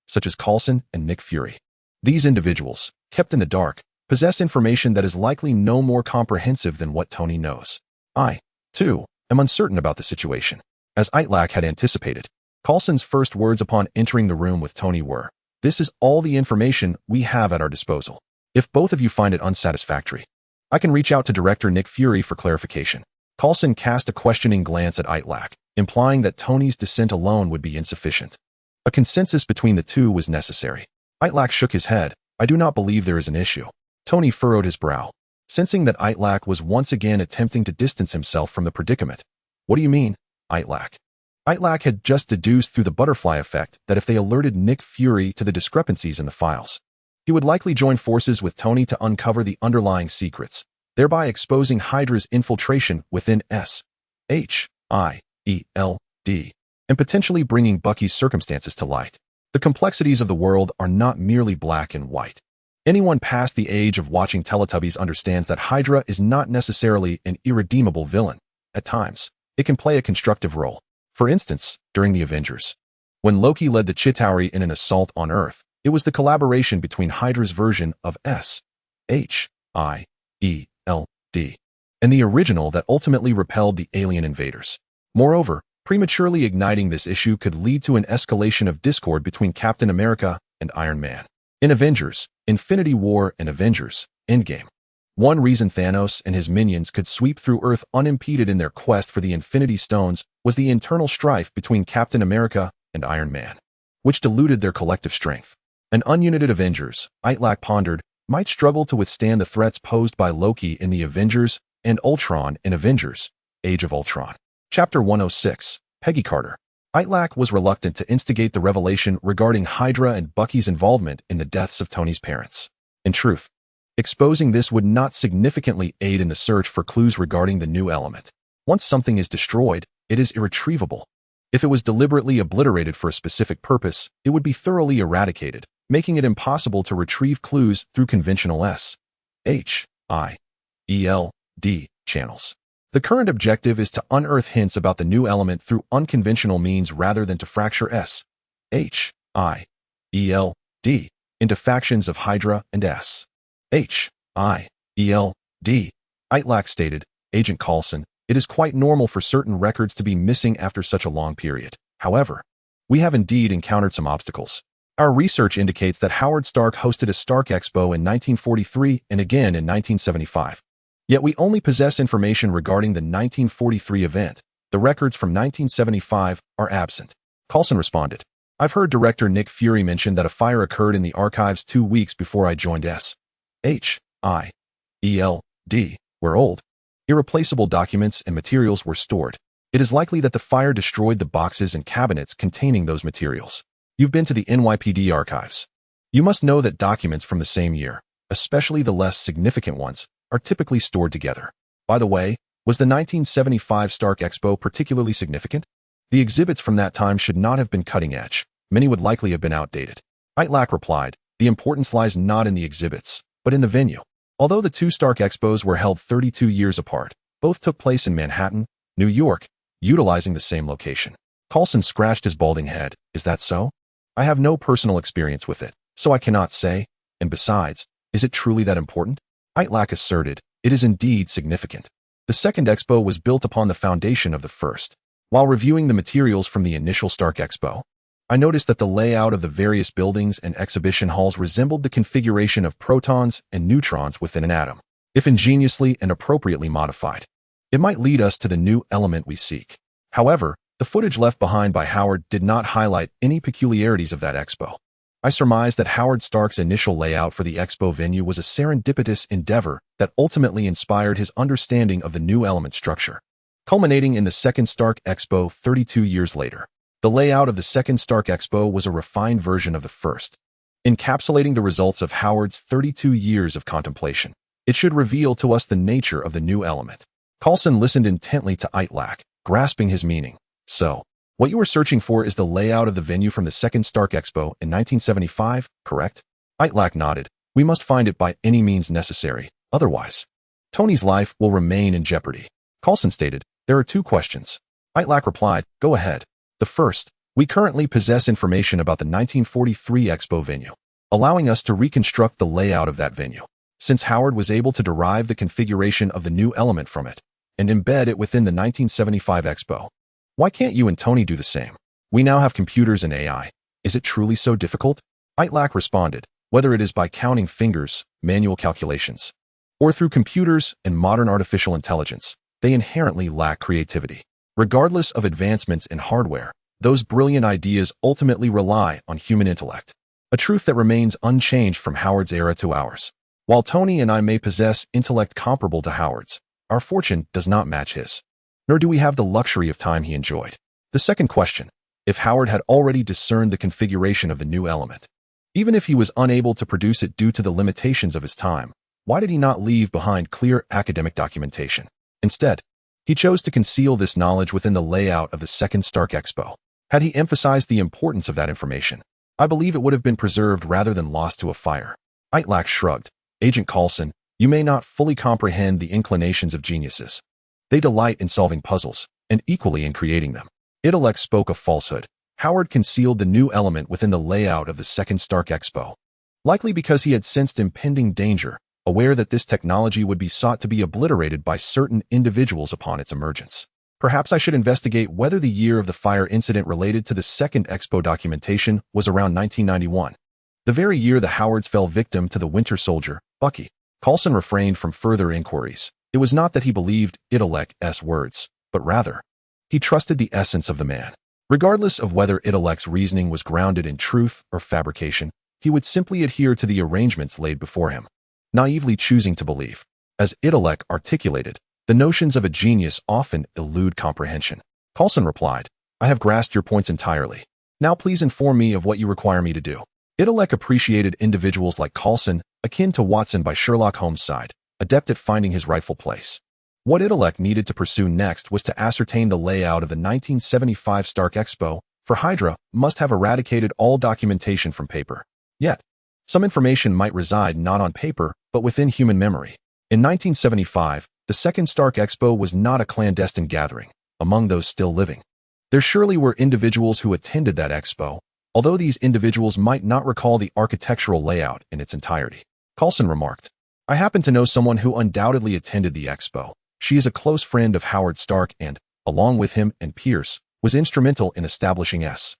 Speaker 1: such as Coulson and Nick Fury. These individuals, kept in the dark, possess information that is likely no more comprehensive than what Tony knows. I, too, am uncertain about the situation. As Itrek had anticipated, Coulson's first words upon entering the room with Tony were, "This is all the information we have at our disposal. If both of you find it unsatisfactory, I can reach out to director Nick Fury for clarification." Coulson cast a questioning glance at Itrek, implying that Tony's dissent alone would be insufficient. A consensus between the two was necessary. Itrek shook his head. "I do not believe there is an issue." Tony furrowed his brow, sensing that Itrek was once again attempting to distance himself from the predicament. "What do you mean, Itrek?" Itrek had just deduced through the butterfly effect that if they alerted Nick Fury to the discrepancies in the files, he would likely join forces with Tony to uncover the underlying secrets, thereby exposing Hydra's infiltration within S.H.I.E.L.D. and potentially bringing Bucky's circumstances to light. The complexities of the world are not merely black and white. Anyone past the age of watching Teletubbies understands that Hydra is not necessarily an irredeemable villain. At times, it can play a constructive role. For instance, during the Avengers, when Loki led the Chitauri in an assault on Earth, it was the collaboration between Hydra's version of S.H.I.E.L.D. and the original that ultimately repelled the alien invaders. Moreover, prematurely igniting this issue could lead to an escalation of discord between Captain America and Iron Man. In Avengers: Infinity War and Avengers: Endgame, one reason Thanos and his minions could sweep through Earth unimpeded in their quest for the Infinity Stones was the internal strife between Captain America and Iron Man, which diluted their collective strength. An ununited Avengers, Itrek pondered, might struggle to withstand the threats posed by Loki in the Avengers and Ultron in Avengers: Age of Ultron. Chapter 106, Peggy Carter. Itrek was reluctant to instigate the revelation regarding Hydra and Bucky's involvement in the deaths of Tony's parents. In truth, exposing this would not significantly aid in the search for clues regarding the new element. Once something is destroyed, it is irretrievable. If it was deliberately obliterated for a specific purpose, it would be thoroughly eradicated, making it impossible to retrieve clues through conventional S.H.I.E.L.D. channels. The current objective is to unearth hints about the new element through unconventional means rather than to fracture S.H.I.E.L.D. into factions of Hydra and S.H.I.E.L.D. Itrek stated, "Agent Coulson, it is quite normal for certain records to be missing after such a long period. However, we have indeed encountered some obstacles. Our research indicates that Howard Stark hosted a Stark Expo in 1943 and again in 1975. Yet we only possess information regarding the 1943 event. The records from 1975 are absent." Coulson responded, "I've heard director Nick Fury mention that a fire occurred in the archives 2 weeks before I joined S.H.I.E.L.D. where old, irreplaceable documents and materials were stored. It is likely that the fire destroyed the boxes and cabinets containing those materials. You've been to the NYPD archives. You must know that documents from the same year, especially the less significant ones, are typically stored together. By the way, was the 1975 Stark Expo particularly significant? The exhibits from that time should not have been cutting edge. Many would likely have been outdated." Itrek replied, "The importance lies not in the exhibits, but in the venue. Although the two Stark Expos were held 32 years apart, both took place in Manhattan, New York, utilizing the same location. Coulson scratched his balding head. Is that so? I have no personal experience with it, so I cannot say. And besides, is it truly that important? Itrek asserted, it is indeed significant. The second expo was built upon the foundation of the first. While reviewing the materials from the initial Stark Expo, I noticed that the layout of the various buildings and exhibition halls resembled the configuration of protons and neutrons within an atom. If ingeniously and appropriately modified, it might lead us to the new element we seek. However, the footage left behind by Howard did not highlight any peculiarities of that expo. I surmised that Howard Stark's initial layout for the expo venue was a serendipitous endeavor that ultimately inspired his understanding of the new element structure, culminating in the second Stark Expo 32 years later. The layout of the second Stark Expo was a refined version of the first, encapsulating the results of Howard's 32 years of contemplation. It should reveal to us the nature of the new element. Coulson listened intently to Itrek, grasping his meaning. So, what you were searching for is the layout of the venue from the second Stark Expo in 1975, correct? Itrek nodded. We must find it by any means necessary, otherwise Tony's life will remain in jeopardy. Coulson stated, there are two questions. Itrek replied, go ahead. The first, we currently possess information about the 1943 Expo venue, allowing us to reconstruct the layout of that venue. Since Howard was able to derive the configuration of the new element from it and embed it within the 1975 Expo, why can't you and Tony do the same? We now have computers and AI. Is it truly so difficult? Itrek responded, whether it is by counting fingers, manual calculations, or through computers and modern artificial intelligence, they inherently lack creativity. Regardless of advancements in hardware, those brilliant ideas ultimately rely on human intellect, a truth that remains unchanged from Howard's era to ours. While Tony and I may possess intellect comparable to Howard's, our fortune does not match his, nor do we have the luxury of time he enjoyed. The second question, if Howard had already discerned the configuration of the new element, even if he was unable to produce it due to the limitations of his time, why did he not leave behind clear academic documentation? Instead, he chose to conceal this knowledge within the layout of the second Stark Expo. Had he emphasized the importance of that information, I believe it would have been preserved rather than lost to a fire. Itrek shrugged. Agent Coulson, you may not fully comprehend the inclinations of geniuses. They delight in solving puzzles, and equally in creating them. Intellect spoke of falsehood. Howard concealed the new element within the layout of the second Stark Expo, likely because he had sensed impending danger, aware that this technology would be sought to be obliterated by certain individuals upon its emergence. Perhaps I should investigate whether the year of the fire incident related to the second Expo documentation was around 1991, the very year the Howards fell victim to the Winter Soldier, Bucky. Coulson refrained from further inquiries. It was not that he believed Itrek words, but rather, he trusted the essence of the man. Regardless of whether Itrek reasoning was grounded in truth or fabrication, he would simply adhere to the arrangements laid before him, naively choosing to believe. As Itrek articulated, the notions of a genius often elude comprehension. Coulson replied, I have grasped your points entirely. Now please inform me of what you require me to do. Itrek appreciated individuals like Coulson, akin to Watson by Sherlock Holmes' side, adept at finding his rightful place. What Itrek needed to pursue next was to ascertain the layout of the 1975 Stark Expo, for Hydra must have eradicated all documentation from paper. Yet, some information might reside not on paper, but within human memory. In 1975, the second Stark Expo was not a clandestine gathering among those still living. There surely were individuals who attended that expo, although these individuals might not recall the architectural layout in its entirety. Coulson remarked, I happen to know someone who undoubtedly attended the expo. She is a close friend of Howard Stark and, along with him and Pierce, was instrumental in establishing S.H.I.E.L.D.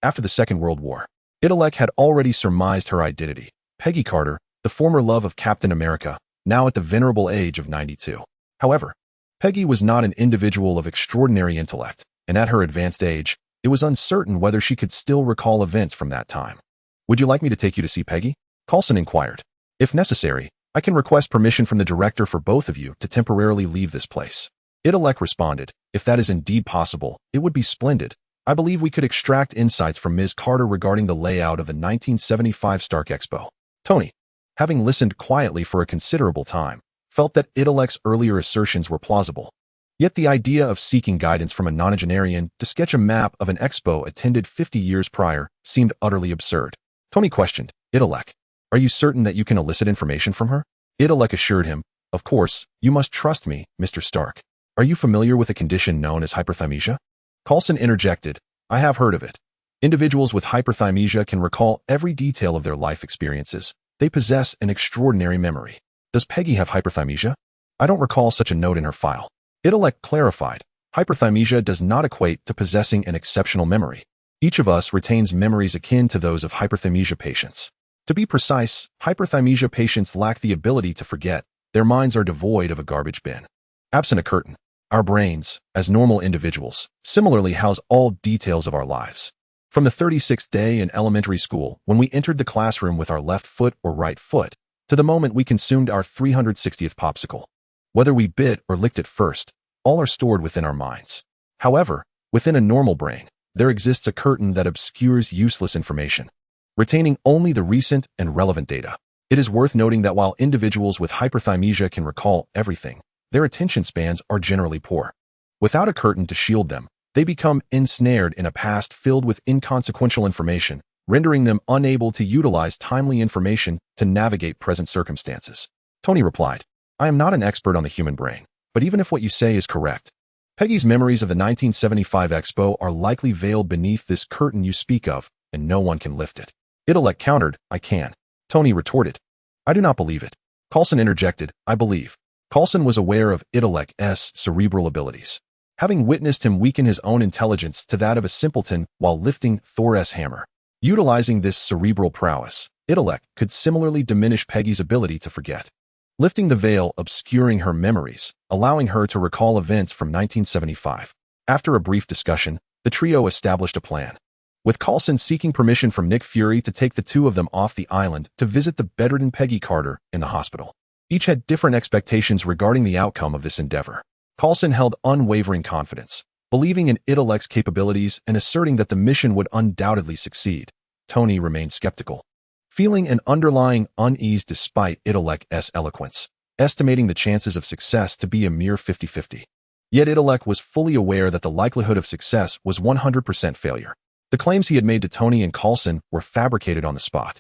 Speaker 1: after the Second World War. Itrek had already surmised her identity, Peggy Carter, the former love of Captain America, now at the venerable age of 92. However, Peggy was not an individual of extraordinary intellect, and at her advanced age, it was uncertain whether she could still recall events from that time. Would you like me to take you to see Peggy? Coulson inquired. If necessary, I can request permission from the director for both of you to temporarily leave this place. Itrek responded, if that is indeed possible, it would be splendid. I believe we could extract insights from Ms. Carter regarding the layout of the 1975 Stark Expo. Tony, having listened quietly for a considerable time, felt that Itrek's earlier assertions were plausible. Yet the idea of seeking guidance from a nonagenarian to sketch a map of an expo attended 50 years prior seemed utterly absurd. Tony questioned, Itrek, are you certain that you can elicit information from her? Itrek assured him, Of course, you must trust me, Mr. Stark. Are you familiar with a condition known as hyperthymesia? Coulson interjected, I have heard of it. Individuals with hyperthymesia can recall every detail of their life experiences. They possess an extraordinary memory. Does Peggy have hyperthymesia? I don't recall such a note in her file. Intellect clarified, hyperthymesia does not equate to possessing an exceptional memory. Each of us retains memories akin to those of hyperthymesia patients. To be precise, hyperthymesia patients lack the ability to forget. Their minds are devoid of a garbage bin. Absent a curtain, our brains, as normal individuals, similarly house all details of our lives. From the 36th day in elementary school, when we entered the classroom with our left foot or right foot, to the moment we consumed our 360th popsicle. Whether we bit or licked it first, all are stored within our minds. However, within a normal brain, there exists a curtain that obscures useless information, retaining only the recent and relevant data. It is worth noting that while individuals with hyperthymesia can recall everything, their attention spans are generally poor. Without a curtain to shield them, they become ensnared in a past filled with inconsequential information, rendering them unable to utilize timely information to navigate present circumstances. Tony replied, I am not an expert on the human brain, but even if what you say is correct, Peggy's memories of the 1975 Expo are likely veiled beneath this curtain you speak of, and no one can lift it. Intellect countered, I can. Tony retorted, I do not believe it. Coulson interjected, I believe. Coulson was aware of Intellect's cerebral abilities, having witnessed him weaken his own intelligence to that of a simpleton while lifting Thor's hammer. Utilizing this cerebral prowess, Intellect could similarly diminish Peggy's ability to forget, lifting the veil obscuring her memories, allowing her to recall events from 1975. After a brief discussion, the trio established a plan, with Coulson seeking permission from Nick Fury to take the two of them off the island to visit the bedridden Peggy Carter in the hospital. Each had different expectations regarding the outcome of this endeavor. Coulson held unwavering confidence, believing in Intellect's capabilities and asserting that the mission would undoubtedly succeed. Tony remained skeptical, feeling an underlying unease despite Intellect's eloquence, estimating the chances of success to be a mere 50-50. Yet Intellect was fully aware that the likelihood of success was 100% failure. The claims he had made to Tony and Coulson were fabricated on the spot.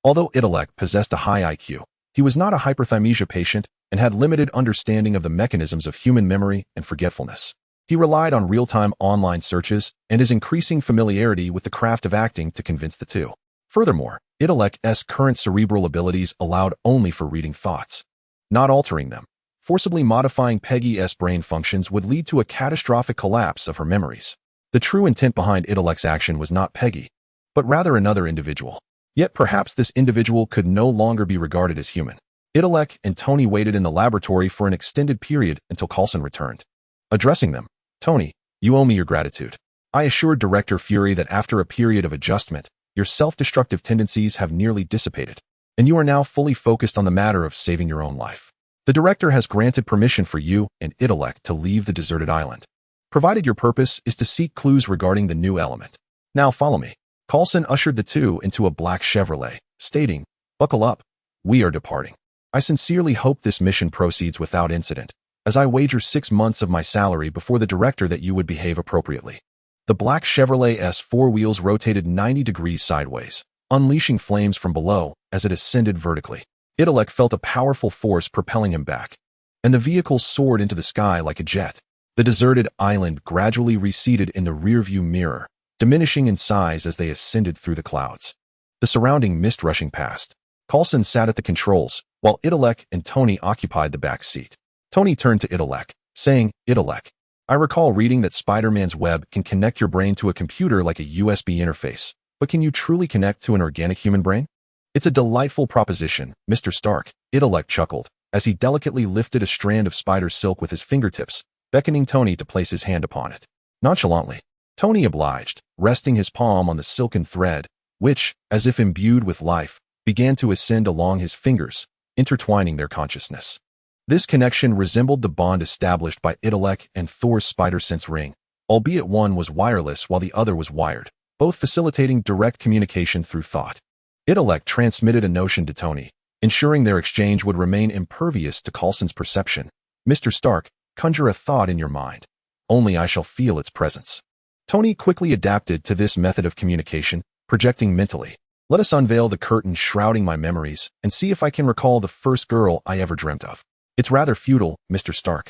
Speaker 1: Although Intellect possessed a high IQ, he was not a hyperthymesia patient and had limited understanding of the mechanisms of human memory and forgetfulness. He relied on real-time online searches and his increasing familiarity with the craft of acting to convince the two. Furthermore, Intellect's current cerebral abilities allowed only for reading thoughts, not altering them. Forcibly modifying Peggy's brain functions would lead to a catastrophic collapse of her memories. The true intent behind Intellect's action was not Peggy, but rather another individual. Yet perhaps this individual could no longer be regarded as human. Intellect and Tony waited in the laboratory for an extended period until Coulson returned. Addressing them, Tony, you owe me your gratitude. I assured Director Fury that after a period of adjustment, your self-destructive tendencies have nearly dissipated, and you are now fully focused on the matter of saving your own life. The director has granted permission for you and Intellect to leave the deserted island, provided your purpose is to seek clues regarding the new element. Now follow me. Coulson ushered the two into a black Chevrolet, stating, Buckle up. We are departing. I sincerely hope this mission proceeds without incident, as I wager 6 months of my salary before the director that you would behave appropriately. The black Chevrolet's four wheels rotated 90 degrees sideways, unleashing flames from below as it ascended vertically. Intellect felt a powerful force propelling him back, and the vehicle soared into the sky like a jet. The deserted island gradually receded in the rearview mirror, diminishing in size as they ascended through the clouds. The surrounding mist rushing past. Coulson sat at the controls, while Intellect and Tony occupied the back seat. Tony turned to Intellect, saying, Intellect, I recall reading that Spider-Man's web can connect your brain to a computer like a USB interface, but can you truly connect to an organic human brain? It's a delightful proposition, Mr. Stark, Intellect chuckled, as he delicately lifted a strand of spider silk with his fingertips, beckoning Tony to place his hand upon it. Nonchalantly, Tony obliged, resting his palm on the silken thread, which, as if imbued with life, began to ascend along his fingers, intertwining their consciousness. This connection resembled the bond established by Intellect and Thor's spider sense ring, albeit one was wireless while the other was wired, both facilitating direct communication through thought. Intellect transmitted a notion to Tony, ensuring their exchange would remain impervious to Coulson's perception. Mr. Stark, conjure a thought in your mind. Only I shall feel its presence. Tony quickly adapted to this method of communication, projecting mentally. Let us unveil the curtain shrouding my memories and see if I can recall the first girl I ever dreamt of. It's rather futile, Mr. Stark.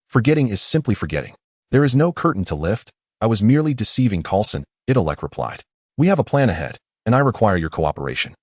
Speaker 1: Forgetting is simply forgetting. There is no curtain to lift. I was merely deceiving Coulson, Itrek replied. We have a plan ahead, and I require your cooperation.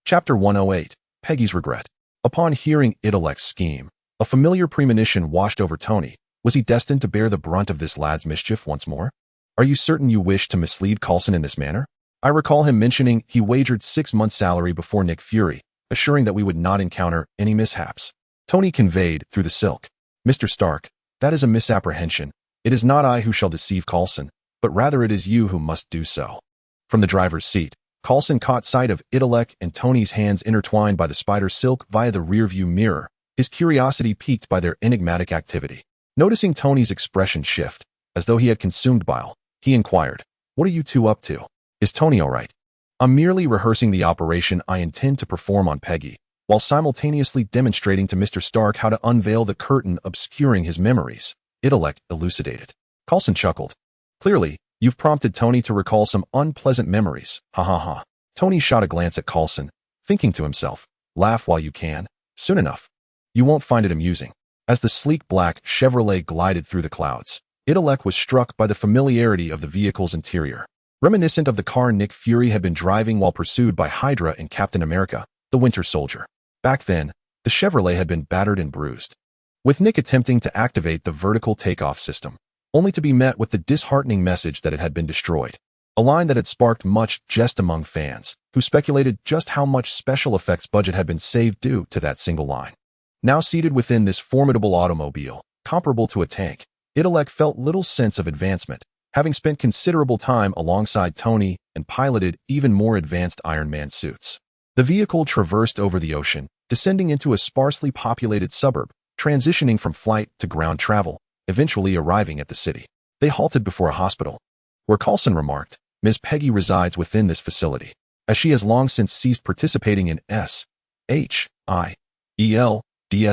Speaker 1: Chapter 108, Peggy's Regret. Upon hearing Itrek's scheme, a familiar premonition washed over Tony. Was he destined to bear the brunt of this lad's mischief once more? Are you certain you wish to mislead Coulson in this manner? I recall him mentioning he wagered 6 months' salary before Nick Fury, assuring that we would not encounter any mishaps. Tony conveyed through the silk. Mr. Stark, that is a misapprehension. It is not I who shall deceive Coulson, but rather it is you who must do so. From the driver's seat, Coulson caught sight of Itrek and Tony's hands intertwined by the spider silk via the rearview mirror, his curiosity piqued by their enigmatic activity. Noticing Tony's expression shift, as though he had consumed bile, he inquired, "What are you two up to? Is Tony all right?" "I'm merely rehearsing the operation I intend to perform on Peggy, while simultaneously demonstrating to Mr. Stark how to unveil the curtain obscuring his memories," Itrek elucidated. Coulson chuckled. "Clearly, you've prompted Tony to recall some unpleasant memories. Ha ha ha." Tony shot a glance at Coulson, thinking to himself, "Laugh while you can. Soon enough, you won't find it amusing." As the sleek black Chevrolet glided through the clouds, Itrek was struck by the familiarity of the vehicle's interior. Reminiscent of the car Nick Fury had been driving while pursued by Hydra in Captain America, the Winter Soldier. Back then, the Chevrolet had been battered and bruised, with Nick attempting to activate the vertical takeoff system, only to be met with the disheartening message that it had been destroyed. A line that had sparked much jest among fans, who speculated just how much special effects budget had been saved due to that single line. Now seated within this formidable automobile, comparable to a tank, Itrek felt little sense of advancement, having spent considerable time alongside Tony and piloted even more advanced Iron Man suits. The vehicle traversed over the ocean, descending into a sparsely populated suburb, transitioning from flight to ground travel, eventually arriving at the city. They halted before a hospital, where Coulson remarked, "Ms. Peggy resides within this facility, as she has long since ceased participating in S.H.I.E.L.D's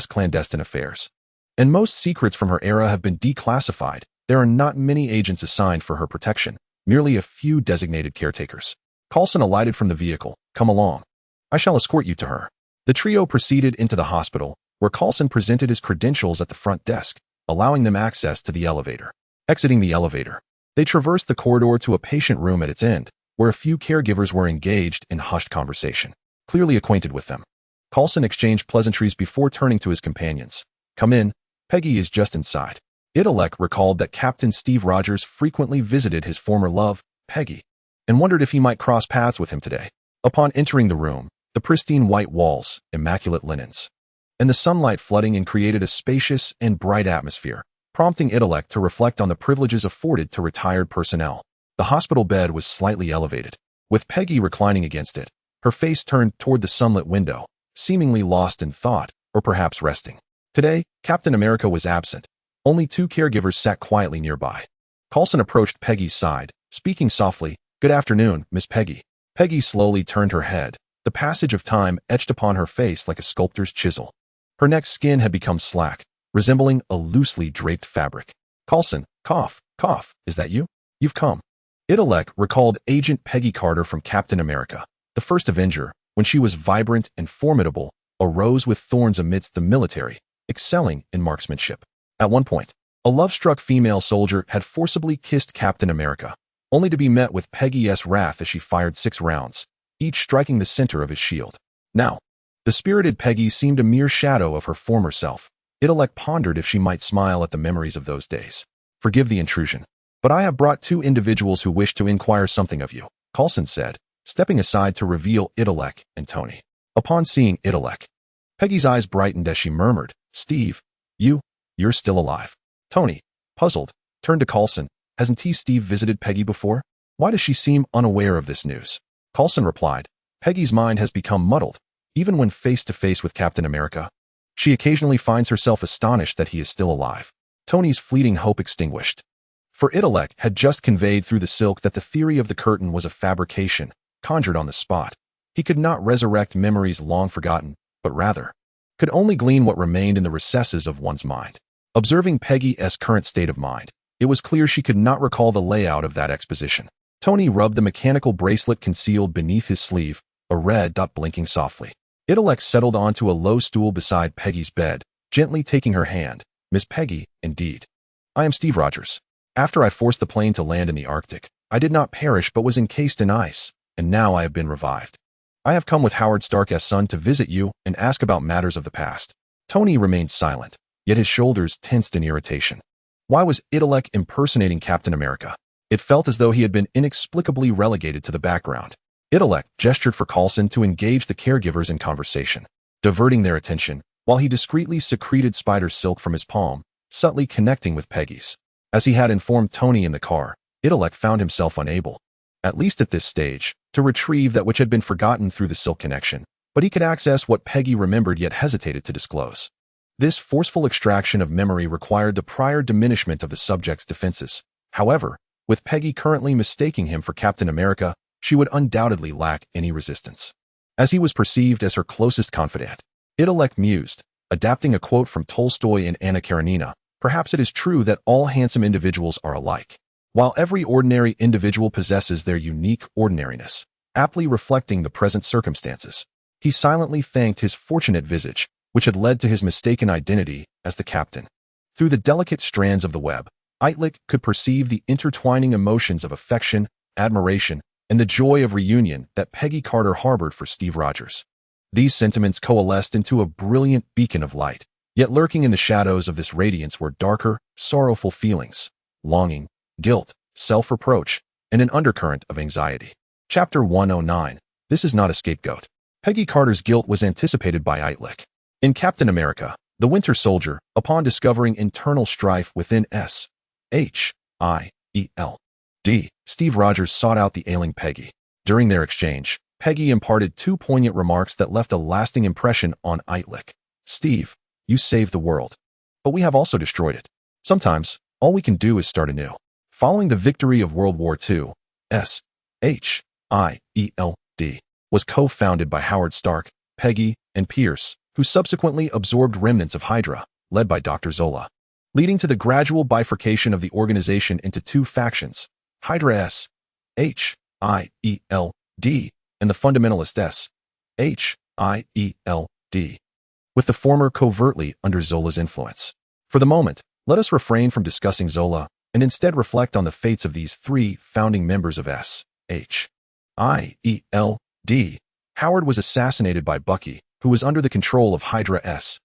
Speaker 1: clandestine affairs. And most secrets from her era have been declassified. There are not many agents assigned for her protection, merely a few designated caretakers." Coulson alighted from the vehicle. "Come along. I shall escort you to her." The trio proceeded into the hospital, where Coulson presented his credentials at the front desk, allowing them access to the elevator. Exiting the elevator, they traversed the corridor to a patient room at its end, where a few caregivers were engaged in hushed conversation. Clearly acquainted with them, Coulson exchanged pleasantries before turning to his companions. "Come in. Peggy is just inside." Itrek recalled that Captain Steve Rogers frequently visited his former love, Peggy, and wondered if he might cross paths with him today. Upon entering the room, the pristine white walls, immaculate linens, and the sunlight flooding in created a spacious and bright atmosphere, prompting Itrek to reflect on the privileges afforded to retired personnel. The hospital bed was slightly elevated, with Peggy reclining against it, her face turned toward the sunlit window, seemingly lost in thought, or perhaps resting. Today, Captain America was absent. Only 2 caregivers sat quietly nearby. Coulson approached Peggy's side, speaking softly, "Good afternoon, Miss Peggy." Peggy slowly turned her head, the passage of time etched upon her face like a sculptor's chisel. Her neck's skin had become slack, resembling a loosely draped fabric. "Coulson, cough, is that you? You've come." Itrek recalled Agent Peggy Carter from Captain America, the first Avenger, when she was vibrant and formidable, a rose with thorns amidst the military, excelling in marksmanship. At one point, a love-struck female soldier had forcibly kissed Captain America, only to be met with Peggy's wrath as she fired 6 rounds, each striking the center of his shield. Now, the spirited Peggy seemed a mere shadow of her former self. Itrek pondered if she might smile at the memories of those days. "Forgive the intrusion, but I have brought 2 individuals who wish to inquire something of you," Coulson said, stepping aside to reveal Itrek and Tony. Upon seeing Itrek, Peggy's eyes brightened as she murmured, "Steve, you're still alive." Tony, puzzled, turned to Coulson. "Hasn't Steve visited Peggy before? Why does she seem unaware of this news?" Coulson replied, "Peggy's mind has become muddled, even when face to face with Captain America. She occasionally finds herself astonished that he is still alive." Tony's fleeting hope extinguished. For Itrek had just conveyed through the silk that the theory of the curtain was a fabrication, conjured on the spot. He could not resurrect memories long forgotten, but rather could only glean what remained in the recesses of one's mind. Observing Peggy's current state of mind, it was clear she could not recall the layout of that exposition. Tony rubbed the mechanical bracelet concealed beneath his sleeve, a red dot blinking softly. Itrek settled onto a low stool beside Peggy's bed, gently taking her hand. Miss Peggy, indeed. I am Steve Rogers. After I forced the plane to land in the Arctic, I did not perish but was encased in ice, and now I have been revived. I have come with Howard Stark's son to visit you and ask about matters of the past. Tony remained silent, yet his shoulders tensed in irritation. Why was Itrek impersonating Captain America? It felt as though he had been inexplicably relegated to the background. Itrek gestured for Coulson to engage the caregivers in conversation, diverting their attention, while he discreetly secreted spider silk from his palm, subtly connecting with Peggy's. As he had informed Tony in the car, Itrek found himself unable, at least at this stage, to retrieve that which had been forgotten through the silk connection, but he could access what Peggy remembered yet hesitated to disclose. This forceful extraction of memory required the prior diminishment of the subject's defenses. However, with Peggy currently mistaking him for Captain America, she would undoubtedly lack any resistance. As he was perceived as her closest confidant, Itrek mused, adapting a quote from Tolstoy and Anna Karenina, perhaps it is true that all handsome individuals are alike, while every ordinary individual possesses their unique ordinariness, aptly reflecting the present circumstances. He silently thanked his fortunate visage, which had led to his mistaken identity as the captain. Through the delicate strands of the web, Itrek could perceive the intertwining emotions of affection, admiration, and the joy of reunion that Peggy Carter harbored for Steve Rogers. These sentiments coalesced into a brilliant beacon of light, yet lurking in the shadows of this radiance were darker, sorrowful feelings, longing, guilt, self-reproach, and an undercurrent of anxiety. Chapter 109. This is not a scapegoat. Peggy Carter's guilt was anticipated by Itrek. In Captain America, the Winter Soldier, upon discovering internal strife within S.H.I.E.L.D, Steve Rogers sought out the ailing Peggy. During their exchange, Peggy imparted two poignant remarks that left a lasting impression on Itrek. Steve, you saved the world, but we have also destroyed it. Sometimes, all we can do is start anew. Following the victory of World War II, S.H.I.E.L.D was co-founded by Howard Stark, Peggy, and Pierce, who subsequently absorbed remnants of Hydra, led by Dr. Zola, leading to the gradual bifurcation of the organization into two factions, Hydra S.H.I.E.L.D and the fundamentalist S.H.I.E.L.D, with the former covertly under Zola's influence. For the moment, let us refrain from discussing Zola and instead reflect on the fates of these three founding members of S.H.I.E.L.D. Howard was assassinated by Bucky, who was under the control of Hydra S.H.I.E.L.D.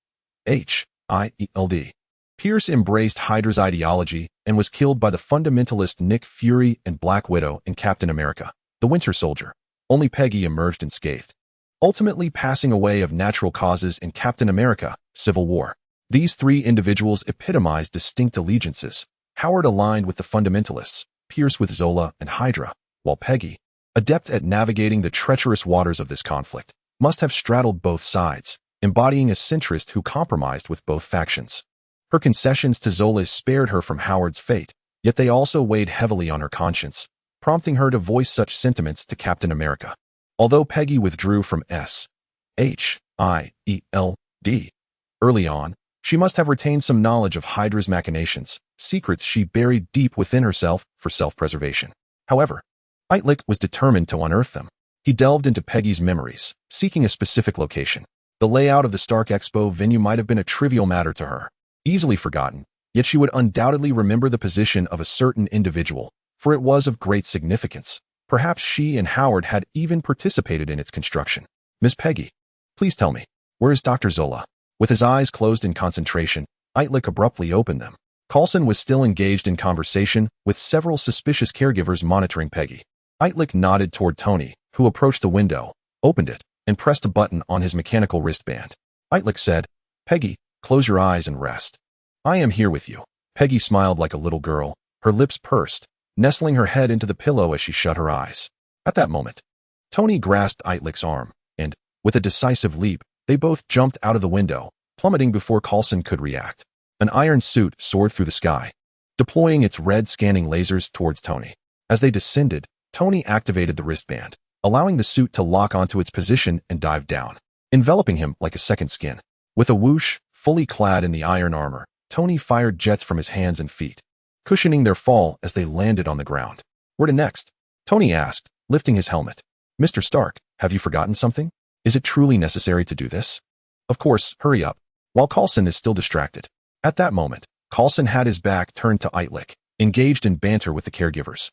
Speaker 1: Pierce embraced Hydra's ideology and was killed by the fundamentalist Nick Fury and Black Widow in Captain America, the Winter Soldier. Only Peggy emerged unscathed, ultimately passing away of natural causes in Captain America: Civil War. These three individuals epitomized distinct allegiances. Howard aligned with the fundamentalists, Pierce with Zola and Hydra, while Peggy, adept at navigating the treacherous waters of this conflict, must have straddled both sides, embodying a centrist who compromised with both factions. Her concessions to Zola spared her from Howard's fate, yet they also weighed heavily on her conscience, prompting her to voice such sentiments to Captain America. Although Peggy withdrew from S.H.I.E.L.D. early on, she must have retained some knowledge of Hydra's machinations, secrets she buried deep within herself for self-preservation. However, Itrek was determined to unearth them. He delved into Peggy's memories, seeking a specific location. The layout of the Stark Expo venue might have been a trivial matter to her, easily forgotten, yet she would undoubtedly remember the position of a certain individual, for it was of great significance. Perhaps she and Howard had even participated in its construction. Miss Peggy, please tell me, where is Dr. Zola? With his eyes closed in concentration, Itrek abruptly opened them. Coulson was still engaged in conversation, with several suspicious caregivers monitoring Peggy. Itrek nodded toward Tony, who approached the window, opened it, and pressed a button on his mechanical wristband. Itrek said, Peggy, close your eyes and rest. I am here with you. Peggy smiled like a little girl, her lips pursed, nestling her head into the pillow as she shut her eyes. At that moment, Tony grasped Itrek's arm, and, with a decisive leap, they both jumped out of the window, plummeting before Coulson could react. An iron suit soared through the sky, deploying its red scanning lasers towards Tony. As they descended, Tony activated the wristband, allowing the suit to lock onto its position and dive down, enveloping him like a second skin. With a whoosh, fully clad in the iron armor, Tony fired jets from his hands and feet, cushioning their fall as they landed on the ground. Where to next? Tony asked, lifting his helmet. Mr. Stark, have you forgotten something? Is it truly necessary to do this? Of course, hurry up. while Coulson is still distracted. At that moment, Coulson had his back turned to Itrek, engaged in banter with the caregivers,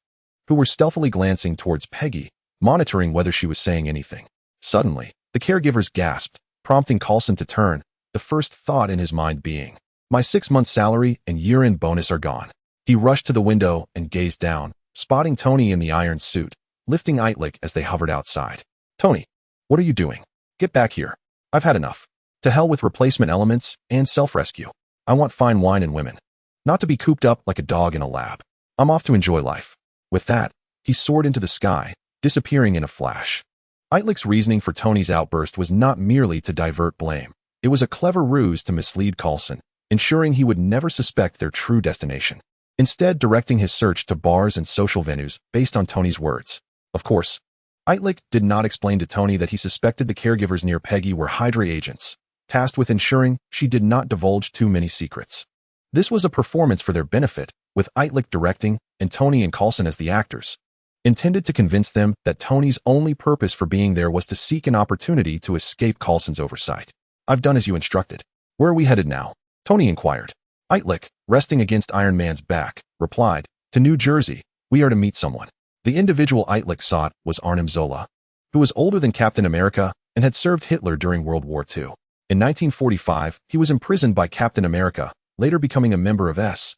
Speaker 1: who were stealthily glancing towards Peggy, monitoring whether she was saying anything. Suddenly, the caregivers gasped, prompting Coulson to turn, the first thought in his mind being, "My 6-month salary and year-end bonus are gone." He rushed to the window and gazed down, spotting Tony in the iron suit, lifting Itrek as they hovered outside. "Tony, what are you doing? Get back here. I've had enough. To hell with replacement elements and self-rescue. I want fine wine and women. Not to be cooped up like a dog in a lab. I'm off to enjoy life." With that, he soared into the sky, disappearing in a flash. Itrek's reasoning for Tony's outburst was not merely to divert blame. It was a clever ruse to mislead Coulson, ensuring he would never suspect their true destination. Instead, directing his search to bars and social venues based on Tony's words. Of course, Itrek did not explain to Tony that he suspected the caregivers near Peggy were Hydra agents, tasked with ensuring she did not divulge too many secrets. This was a performance for their benefit, with Itrek directing and Tony and Coulson as the actors, intended to convince them that Tony's only purpose for being there was to seek an opportunity to escape Coulson's oversight. "I've done as you instructed. Where are we headed now?" Tony inquired. Itrek, resting against Iron Man's back, replied, "To New Jersey. We are to meet someone." The individual Itrek sought was Arnim Zola, who was older than Captain America and had served Hitler during World War II. In 1945, he was imprisoned by Captain America, later becoming a member of S.H.I.E.L.D.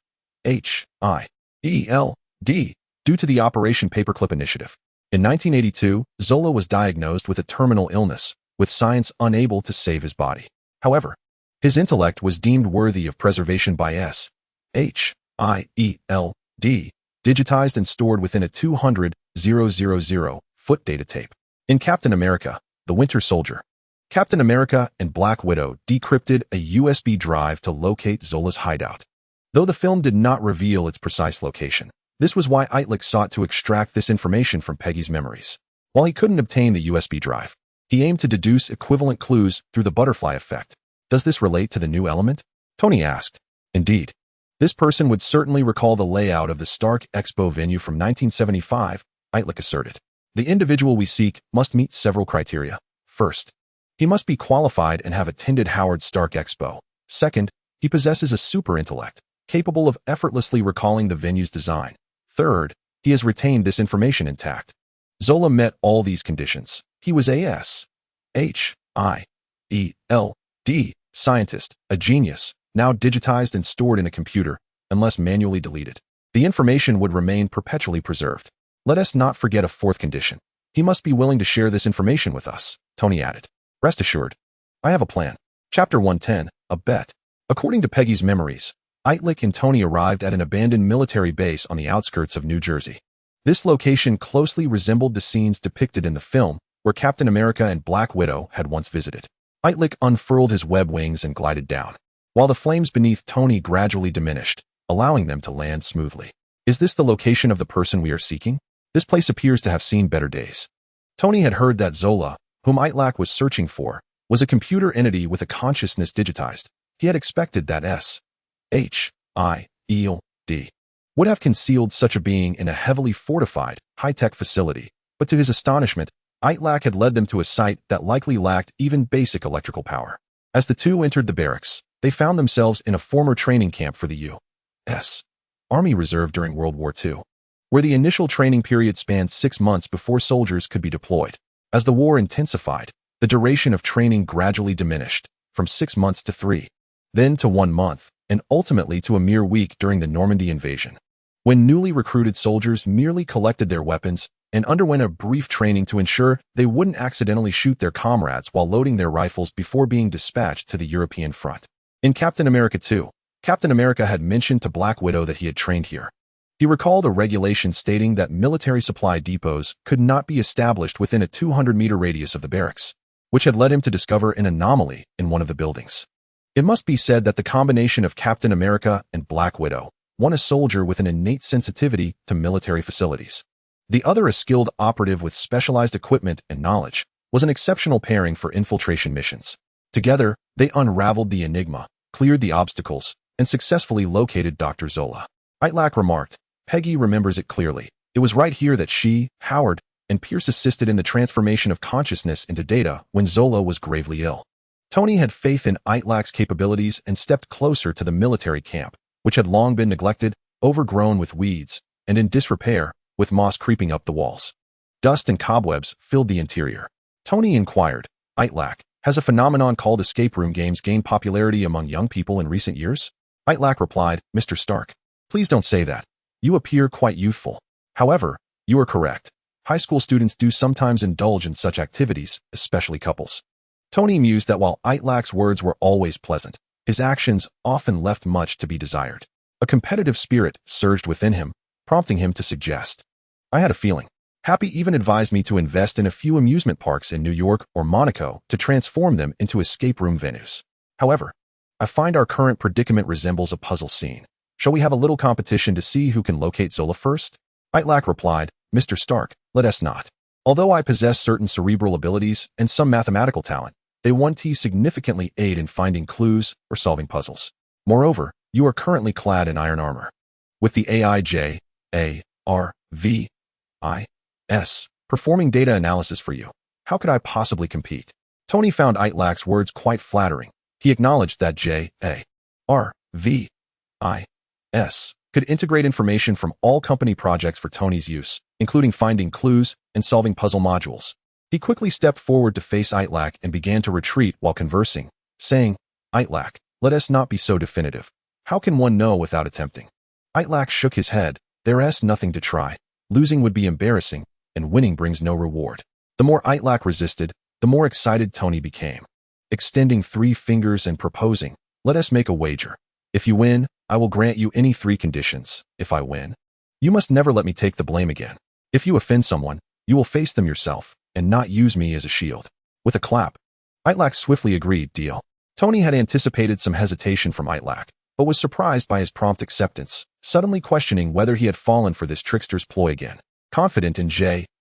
Speaker 1: due to the Operation Paperclip Initiative. In 1982, Zola was diagnosed with a terminal illness, with science unable to save his body. However, his intellect was deemed worthy of preservation by S.H.I.E.L.D., digitized and stored within a 200,000-foot data tape. In Captain America, the Winter Soldier, Captain America and Black Widow decrypted a USB drive to locate Zola's hideout. Though the film did not reveal its precise location, this was why Itrek sought to extract this information from Peggy's memories. While he couldn't obtain the USB drive, he aimed to deduce equivalent clues through the butterfly effect. "Does this relate to the new element?" Tony asked. "Indeed. This person would certainly recall the layout of the Stark Expo venue from 1975, Itrek asserted. "The individual we seek must meet several criteria. First, he must be qualified and have attended Howard Stark Expo. Second, he possesses a super intellect, capable of effortlessly recalling the venue's design. Third, he has retained this information intact." Zola met all these conditions. He was a S.H.I.E.L.D. scientist, a genius, now digitized and stored in a computer, unless manually deleted. The information would remain perpetually preserved. "Let us not forget a fourth condition. He must be willing to share this information with us," Tony added. "Rest assured, I have a plan." Chapter 110, A Bet. According to Peggy's memories, Itrek and Tony arrived at an abandoned military base on the outskirts of New Jersey. This location closely resembled the scenes depicted in the film, where Captain America and Black Widow had once visited. Itrek unfurled his web wings and glided down, while the flames beneath Tony gradually diminished, allowing them to land smoothly. "Is this the location of the person we are seeking? This place appears to have seen better days." Tony had heard that Zola, whom Itrek was searching for, was a computer entity with a consciousness digitized. He had expected that S.H.I.E.L.D. would have concealed such a being in a heavily fortified, high-tech facility, but to his astonishment, Itrek had led them to a site that likely lacked even basic electrical power. As the two entered the barracks, they found themselves in a former training camp for the U.S. Army Reserve during World War II, where the initial training period spanned 6 months before soldiers could be deployed. As the war intensified, the duration of training gradually diminished, from 6 months to 3, then to 1 month, and ultimately to a mere week during the Normandy invasion, when newly recruited soldiers merely collected their weapons and underwent a brief training to ensure they wouldn't accidentally shoot their comrades while loading their rifles before being dispatched to the European front. In Captain America 2, Captain America had mentioned to Black Widow that he had trained here. He recalled a regulation stating that military supply depots could not be established within a 200-meter radius of the barracks, which had led him to discover an anomaly in one of the buildings. It must be said that the combination of Captain America and Black Widow, one a soldier with an innate sensitivity to military facilities, the other a skilled operative with specialized equipment and knowledge, was an exceptional pairing for infiltration missions. Together, they unraveled the enigma, cleared the obstacles, and successfully located Dr. Zola. Itrek remarked, "Peggy remembers it clearly. It was right here that she, Howard, and Pierce assisted in the transformation of consciousness into data when Zola was gravely ill." Tony had faith in Itlek's capabilities and stepped closer to the military camp, which had long been neglected, overgrown with weeds, and in disrepair, with moss creeping up the walls. Dust and cobwebs filled the interior. Tony inquired, "Itlek, has a phenomenon called escape room games gained popularity among young people in recent years?" Itlek replied, "Mr. Stark, please don't say that. You appear quite youthful. However, you are correct. High school students do sometimes indulge in such activities, especially couples." Tony mused that while Itlek's words were always pleasant, his actions often left much to be desired. A competitive spirit surged within him, prompting him to suggest, "I had a feeling. Happy even advised me to invest in a few amusement parks in New York or Monaco to transform them into escape room venues. However, I find our current predicament resembles a puzzle scene. Shall we have a little competition to see who can locate Zola first?" Itlek replied, "Mr. Stark, let us not. Although I possess certain cerebral abilities and some mathematical talent, they won't significantly aid in finding clues or solving puzzles. Moreover, you are currently clad in iron armor. With the AIJARVIS performing data analysis for you, how could I possibly compete?" Tony found Itlek's words quite flattering. He acknowledged that JARVIS could integrate information from all company projects for Tony's use, including finding clues and solving puzzle modules. He quickly stepped forward to face Itlek and began to retreat while conversing, saying, "Itlek, let us not be so definitive. How can one know without attempting?" Itlek shook his head. "There's nothing to try. Losing would be embarrassing, and winning brings no reward." The more Itlek resisted, the more excited Tony became. Extending 3 fingers and proposing, "Let us make a wager. If you win, I will grant you any 3 conditions. If I win, you must never let me take the blame again. If you offend someone, you will face them yourself, and not use me as a shield." With a clap, Itlek swiftly agreed, "Deal." Tony had anticipated some hesitation from Itlek, but was surprised by his prompt acceptance, suddenly questioning whether he had fallen for this trickster's ploy again. Confident in JARVIS's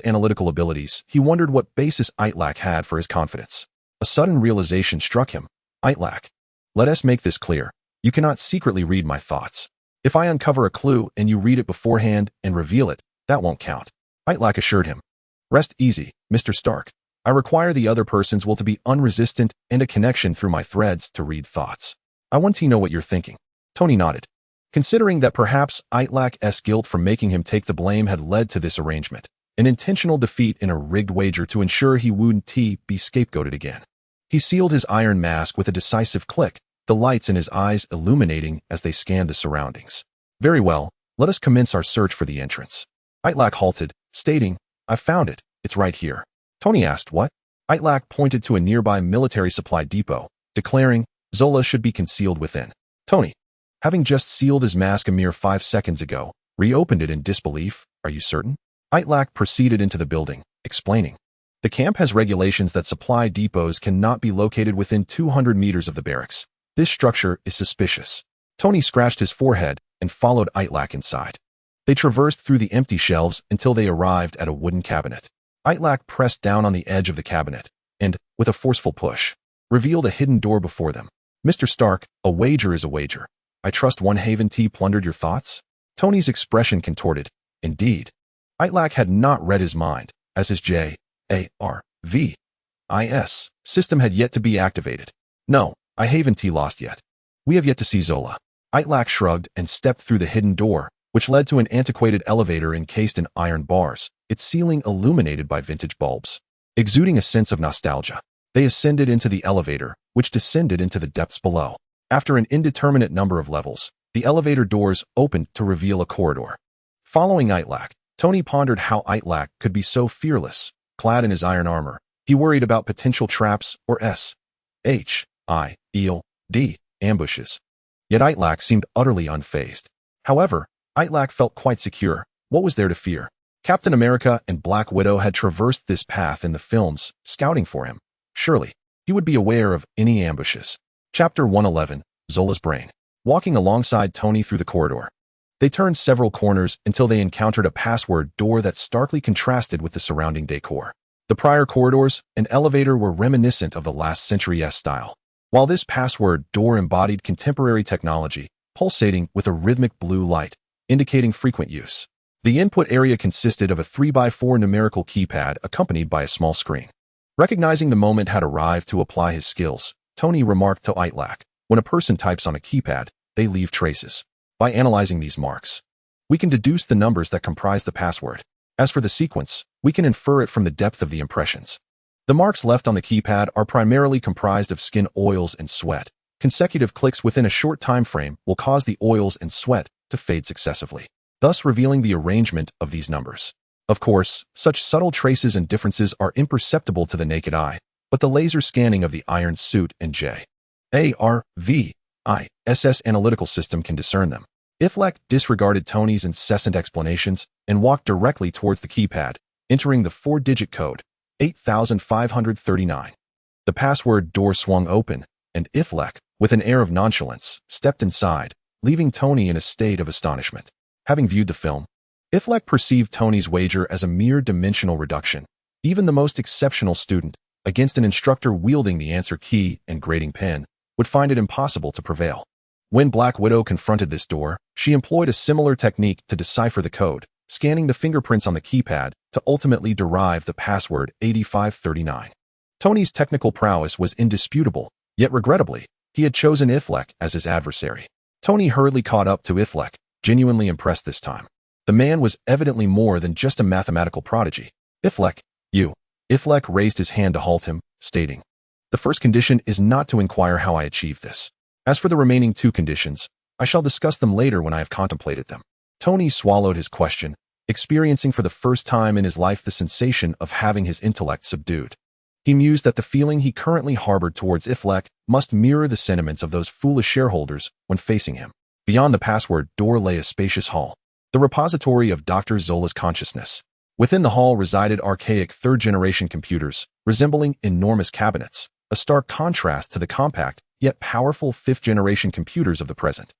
Speaker 1: analytical abilities, he wondered what basis Itlek had for his confidence. A sudden realization struck him. "Itlek, let us make this clear. You cannot secretly read my thoughts. If I uncover a clue and you read it beforehand and reveal it, that won't count." Itlek assured him, "Rest easy, Mr. Stark. I require the other person's will to be unresistant and a connection through my threads to read thoughts. I want to know what you're thinking." Tony nodded, considering that perhaps Itlek's guilt from making him take the blame had led to this arrangement, an intentional defeat in a rigged wager to ensure he wouldn't be scapegoated again. He sealed his iron mask with a decisive click, the lights in his eyes illuminating as they scanned the surroundings. "Very well, let us commence our search for the entrance." Itlek halted, stating, "I've found it. It's right here." Tony asked, "What?" Itlek pointed to a nearby military supply depot, declaring, "Zola should be concealed within." Tony, having just sealed his mask a mere 5 seconds ago, reopened it in disbelief. "Are you certain?" Itlek proceeded into the building, explaining, "The camp has regulations that supply depots cannot be located within 200 meters of the barracks. This structure is suspicious." Tony scratched his forehead and followed Itlek inside. They traversed through the empty shelves until they arrived at a wooden cabinet. Itlek pressed down on the edge of the cabinet and, with a forceful push, revealed a hidden door before them. "Mr. Stark, a wager is a wager. I trust one Haven Tea plundered your thoughts?" Tony's expression contorted. Indeed, Itlek had not read his mind, as his JARVIS system had yet to be activated. "No, I Haven Tea lost yet. We have yet to see Zola." Itlek shrugged and stepped through the hidden door, which led to an antiquated elevator encased in iron bars, its ceiling illuminated by vintage bulbs. Exuding a sense of nostalgia, they ascended into the elevator, which descended into the depths below. After an indeterminate number of levels, the elevator doors opened to reveal a corridor. Following Itlek, Tony pondered how Itlek could be so fearless. Clad in his iron armor, he worried about potential traps or S.H.I.E.L.D ambushes. Yet Itlek seemed utterly unfazed. However, Itlek felt quite secure. What was there to fear? Captain America and Black Widow had traversed this path in the films, scouting for him. Surely, he would be aware of any ambushes. Chapter 111, Zola's Brain. Walking alongside Tony through the corridor, they turned several corners until they encountered a password door that starkly contrasted with the surrounding decor. The prior corridors and elevator were reminiscent of the last century-esque style, while this password door embodied contemporary technology, pulsating with a rhythmic blue light, indicating frequent use. The input area consisted of a 3x4 numerical keypad accompanied by a small screen. Recognizing the moment had arrived to apply his skills, Tony remarked to Itrek, when a person types on a keypad, they leave traces. By analyzing these marks, we can deduce the numbers that comprise the password. As for the sequence, we can infer it from the depth of the impressions. The marks left on the keypad are primarily comprised of skin oils and sweat. Consecutive clicks within a short time frame will cause the oils and sweat to fade successively, thus revealing the arrangement of these numbers. Of course, such subtle traces and differences are imperceptible to the naked eye, but the laser scanning of the iron suit and J.A.R.V.I.S.S. analytical system can discern them. Itrek disregarded Tony's incessant explanations and walked directly towards the keypad, entering the 4-digit code, 8539. The password door swung open, and Itrek, with an air of nonchalance, stepped inside, leaving Tony in a state of astonishment. Having viewed the film, Itrek perceived Tony's wager as a mere dimensional reduction. Even the most exceptional student, against an instructor wielding the answer key and grading pen, would find it impossible to prevail. When Black Widow confronted this door, she employed a similar technique to decipher the code, scanning the fingerprints on the keypad to ultimately derive the password 8539. Tony's technical prowess was indisputable, yet regrettably, he had chosen Itrek as his adversary. Tony hurriedly caught up to Itrek, genuinely impressed this time. The man was evidently more than just a mathematical prodigy. Itrek, you. Itrek raised his hand to halt him, stating, "The first condition is not to inquire how I achieved this. As for the remaining 2 conditions, I shall discuss them later when I have contemplated them." Tony swallowed his question, experiencing for the first time in his life the sensation of having his intellect subdued. He mused that the feeling he currently harbored towards Itrek must mirror the sentiments of those foolish shareholders when facing him. Beyond the password door lay a spacious hall, the repository of Dr. Zola's consciousness. Within the hall resided archaic 3rd-generation computers, resembling enormous cabinets, a stark contrast to the compact yet powerful 5th-generation computers of the present.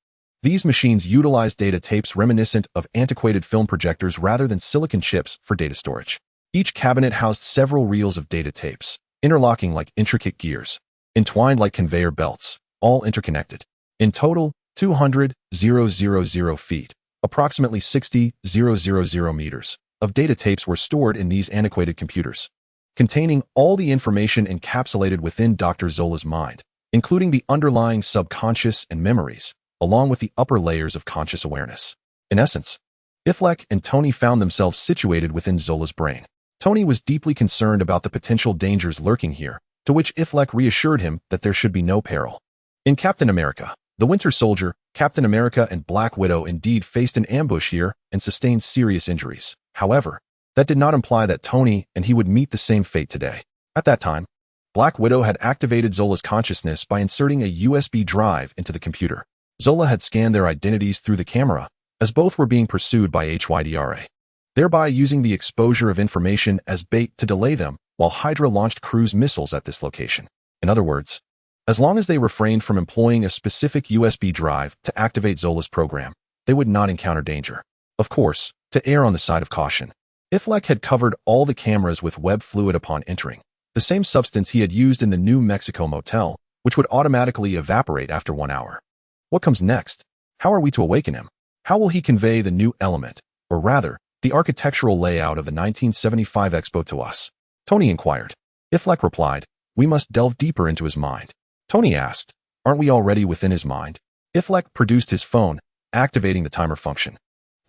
Speaker 1: These machines utilized data tapes reminiscent of antiquated film projectors rather than silicon chips for data storage. Each cabinet housed several reels of data tapes, interlocking like intricate gears, entwined like conveyor belts, all interconnected. In total, 200,000 feet, approximately 60,000 meters, of data tapes were stored in these antiquated computers, containing all the information encapsulated within Dr. Zola's mind, including the underlying subconscious and memories, along with the upper layers of conscious awareness. In essence, Itrek and Tony found themselves situated within Zola's brain. Tony was deeply concerned about the potential dangers lurking here, to which Itrek reassured him that there should be no peril. In Captain America, the Winter Soldier, Captain America and Black Widow indeed faced an ambush here and sustained serious injuries. However, that did not imply that Tony and he would meet the same fate today. At that time, Black Widow had activated Zola's consciousness by inserting a USB drive into the computer. Zola had scanned their identities through the camera, as both were being pursued by S.H.I.E.L.D, thereby using the exposure of information as bait to delay them while Hydra launched cruise missiles at this location. In other words, as long as they refrained from employing a specific USB drive to activate Zola's program, they would not encounter danger. Of course, to err on the side of caution, Itrek had covered all the cameras with web fluid upon entering, the same substance he had used in the New Mexico motel, which would automatically evaporate after 1 hour. What comes next? How are we to awaken him? How will he convey the new element, or rather, the architectural layout of the 1975 Expo to us? Tony inquired. Itrek replied, "We must delve deeper into his mind." Tony asked, "Aren't we already within his mind?" Itrek produced his phone, activating the timer function.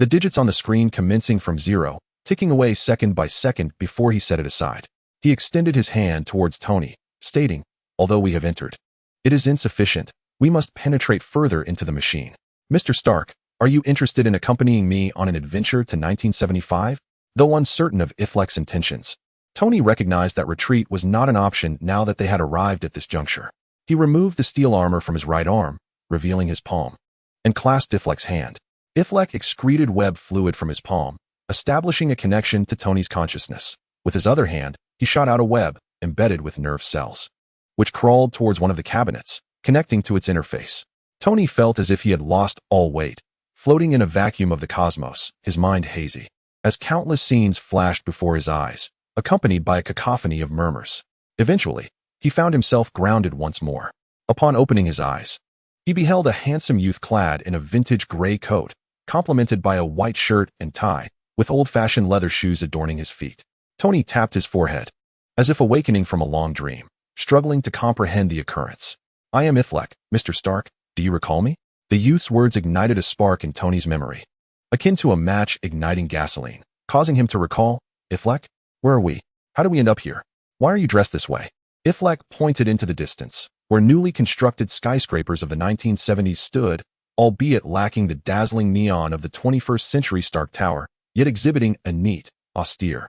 Speaker 1: The digits on the screen commencing from 0, ticking away second by second before he set it aside. He extended his hand towards Tony, stating, "Although we have entered, it is insufficient. We must penetrate further into the machine. Mr. Stark, are you interested in accompanying me on an adventure to 1975? Though uncertain of Itrek's intentions, Tony recognized that retreat was not an option now that they had arrived at this juncture. He removed the steel armor from his right arm, revealing his palm, and clasped Itrek's hand. Itrek excreted web fluid from his palm, establishing a connection to Tony's consciousness. With his other hand, he shot out a web, embedded with nerve cells, which crawled towards one of the cabinets, connecting to its interface. Tony felt as if he had lost all weight, floating in a vacuum of the cosmos, his mind hazy, as countless scenes flashed before his eyes, accompanied by a cacophony of murmurs. Eventually, he found himself grounded once more. Upon opening his eyes, he beheld a handsome youth clad in a vintage gray coat, complemented by a white shirt and tie, with old-fashioned leather shoes adorning his feet. Tony tapped his forehead. as if awakening from a long dream, struggling to comprehend the occurrence. "I am Itrek, Mr. Stark. Do you recall me?" The youth's words ignited a spark in Tony's memory, akin to a match igniting gasoline, causing him to recall. "Itrek? Where are we? How did we end up here? Why are you dressed this way?" Itrek pointed into the distance, where newly constructed skyscrapers of the 1970s stood, albeit lacking the dazzling neon of the 21st century Stark Tower, yet exhibiting a neat, austere,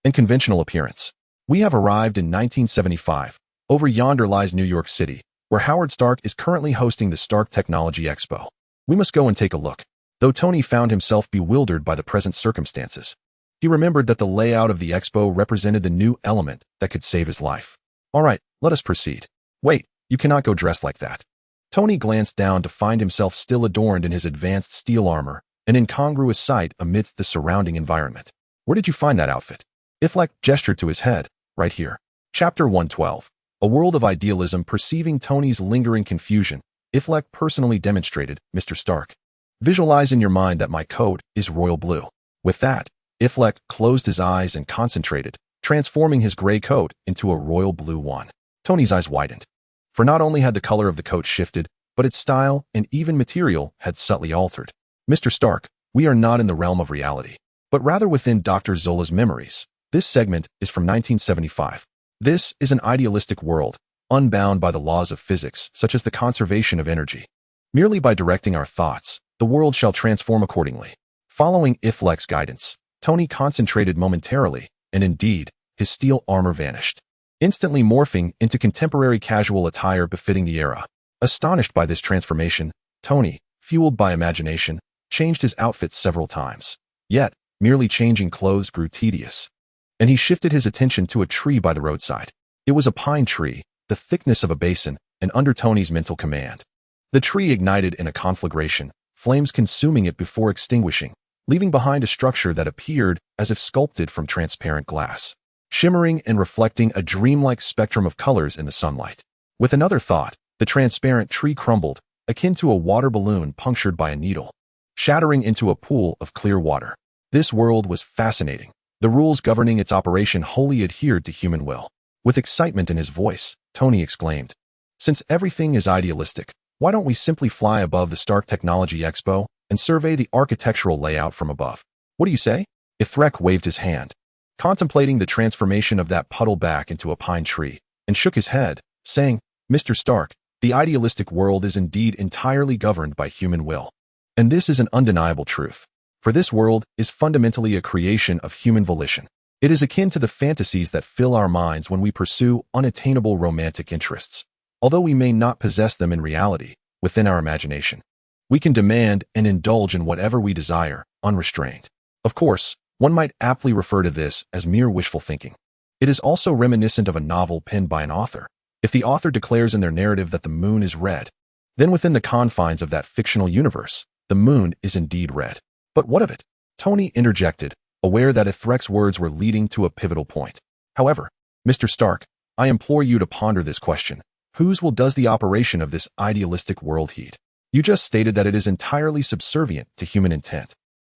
Speaker 1: and conventional appearance. "We have arrived in 1975. Over yonder lies New York City, where Howard Stark is currently hosting the Stark Technology Expo. We must go and take a look." Though Tony found himself bewildered by the present circumstances, he remembered that the layout of the expo represented the new element that could save his life. "All right, let us proceed." "Wait, you cannot go dressed like that." Tony glanced down to find himself still adorned in his advanced steel armor, an incongruous sight amidst the surrounding environment. "Where did you find that outfit?" Itrek gestured to his head. "Right here." Chapter 112. A world of idealism. Perceiving Tony's lingering confusion, Itrek personally demonstrated, "Mr. Stark, visualize in your mind that my coat is royal blue." With that, Itrek closed his eyes and concentrated, transforming his gray coat into a royal blue one. Tony's eyes widened, for not only had the color of the coat shifted, but its style and even material had subtly altered. "Mr. Stark, we are not in the realm of reality, but rather within Dr. Zola's memories. This segment is from 1975. This is an idealistic world, unbound by the laws of physics, such as the conservation of energy. Merely by directing our thoughts, the world shall transform accordingly." Following Itrek's guidance, Tony concentrated momentarily, and indeed, his steel armor vanished, instantly morphing into contemporary casual attire befitting the era. Astonished by this transformation, Tony, fueled by imagination, changed his outfit several times. Yet, merely changing clothes grew tedious, and he shifted his attention to a tree by the roadside. It was a pine tree, the thickness of a basin, and under Tony's mental command. The tree ignited in a conflagration, flames consuming it before extinguishing, leaving behind a structure that appeared as if sculpted from transparent glass, shimmering and reflecting a dreamlike spectrum of colors in the sunlight. With another thought, the transparent tree crumbled, akin to a water balloon punctured by a needle, shattering into a pool of clear water. This world was fascinating. The rules governing its operation wholly adhered to human will. With excitement in his voice, Tony exclaimed, "Since everything is idealistic, why don't we simply fly above the Stark Technology Expo and survey the architectural layout from above? What do you say?" Itrek waved his hand, contemplating the transformation of that puddle back into a pine tree, and shook his head, saying, "Mr. Stark, the idealistic world is indeed entirely governed by human will. And this is an undeniable truth. For this world is fundamentally a creation of human volition. It is akin to the fantasies that fill our minds when we pursue unattainable romantic interests. Although we may not possess them in reality, within our imagination, we can demand and indulge in whatever we desire, unrestrained. Of course, one might aptly refer to this as mere wishful thinking. It is also reminiscent of a novel penned by an author. If the author declares in their narrative that the moon is red, then within the confines of that fictional universe, the moon is indeed red. But what of it?" Tony interjected, aware that Itrek's words were leading to a pivotal point. "However, Mr. Stark, I implore you to ponder this question. Whose will does the operation of this idealistic world heed? You just stated that it is entirely subservient to human intent.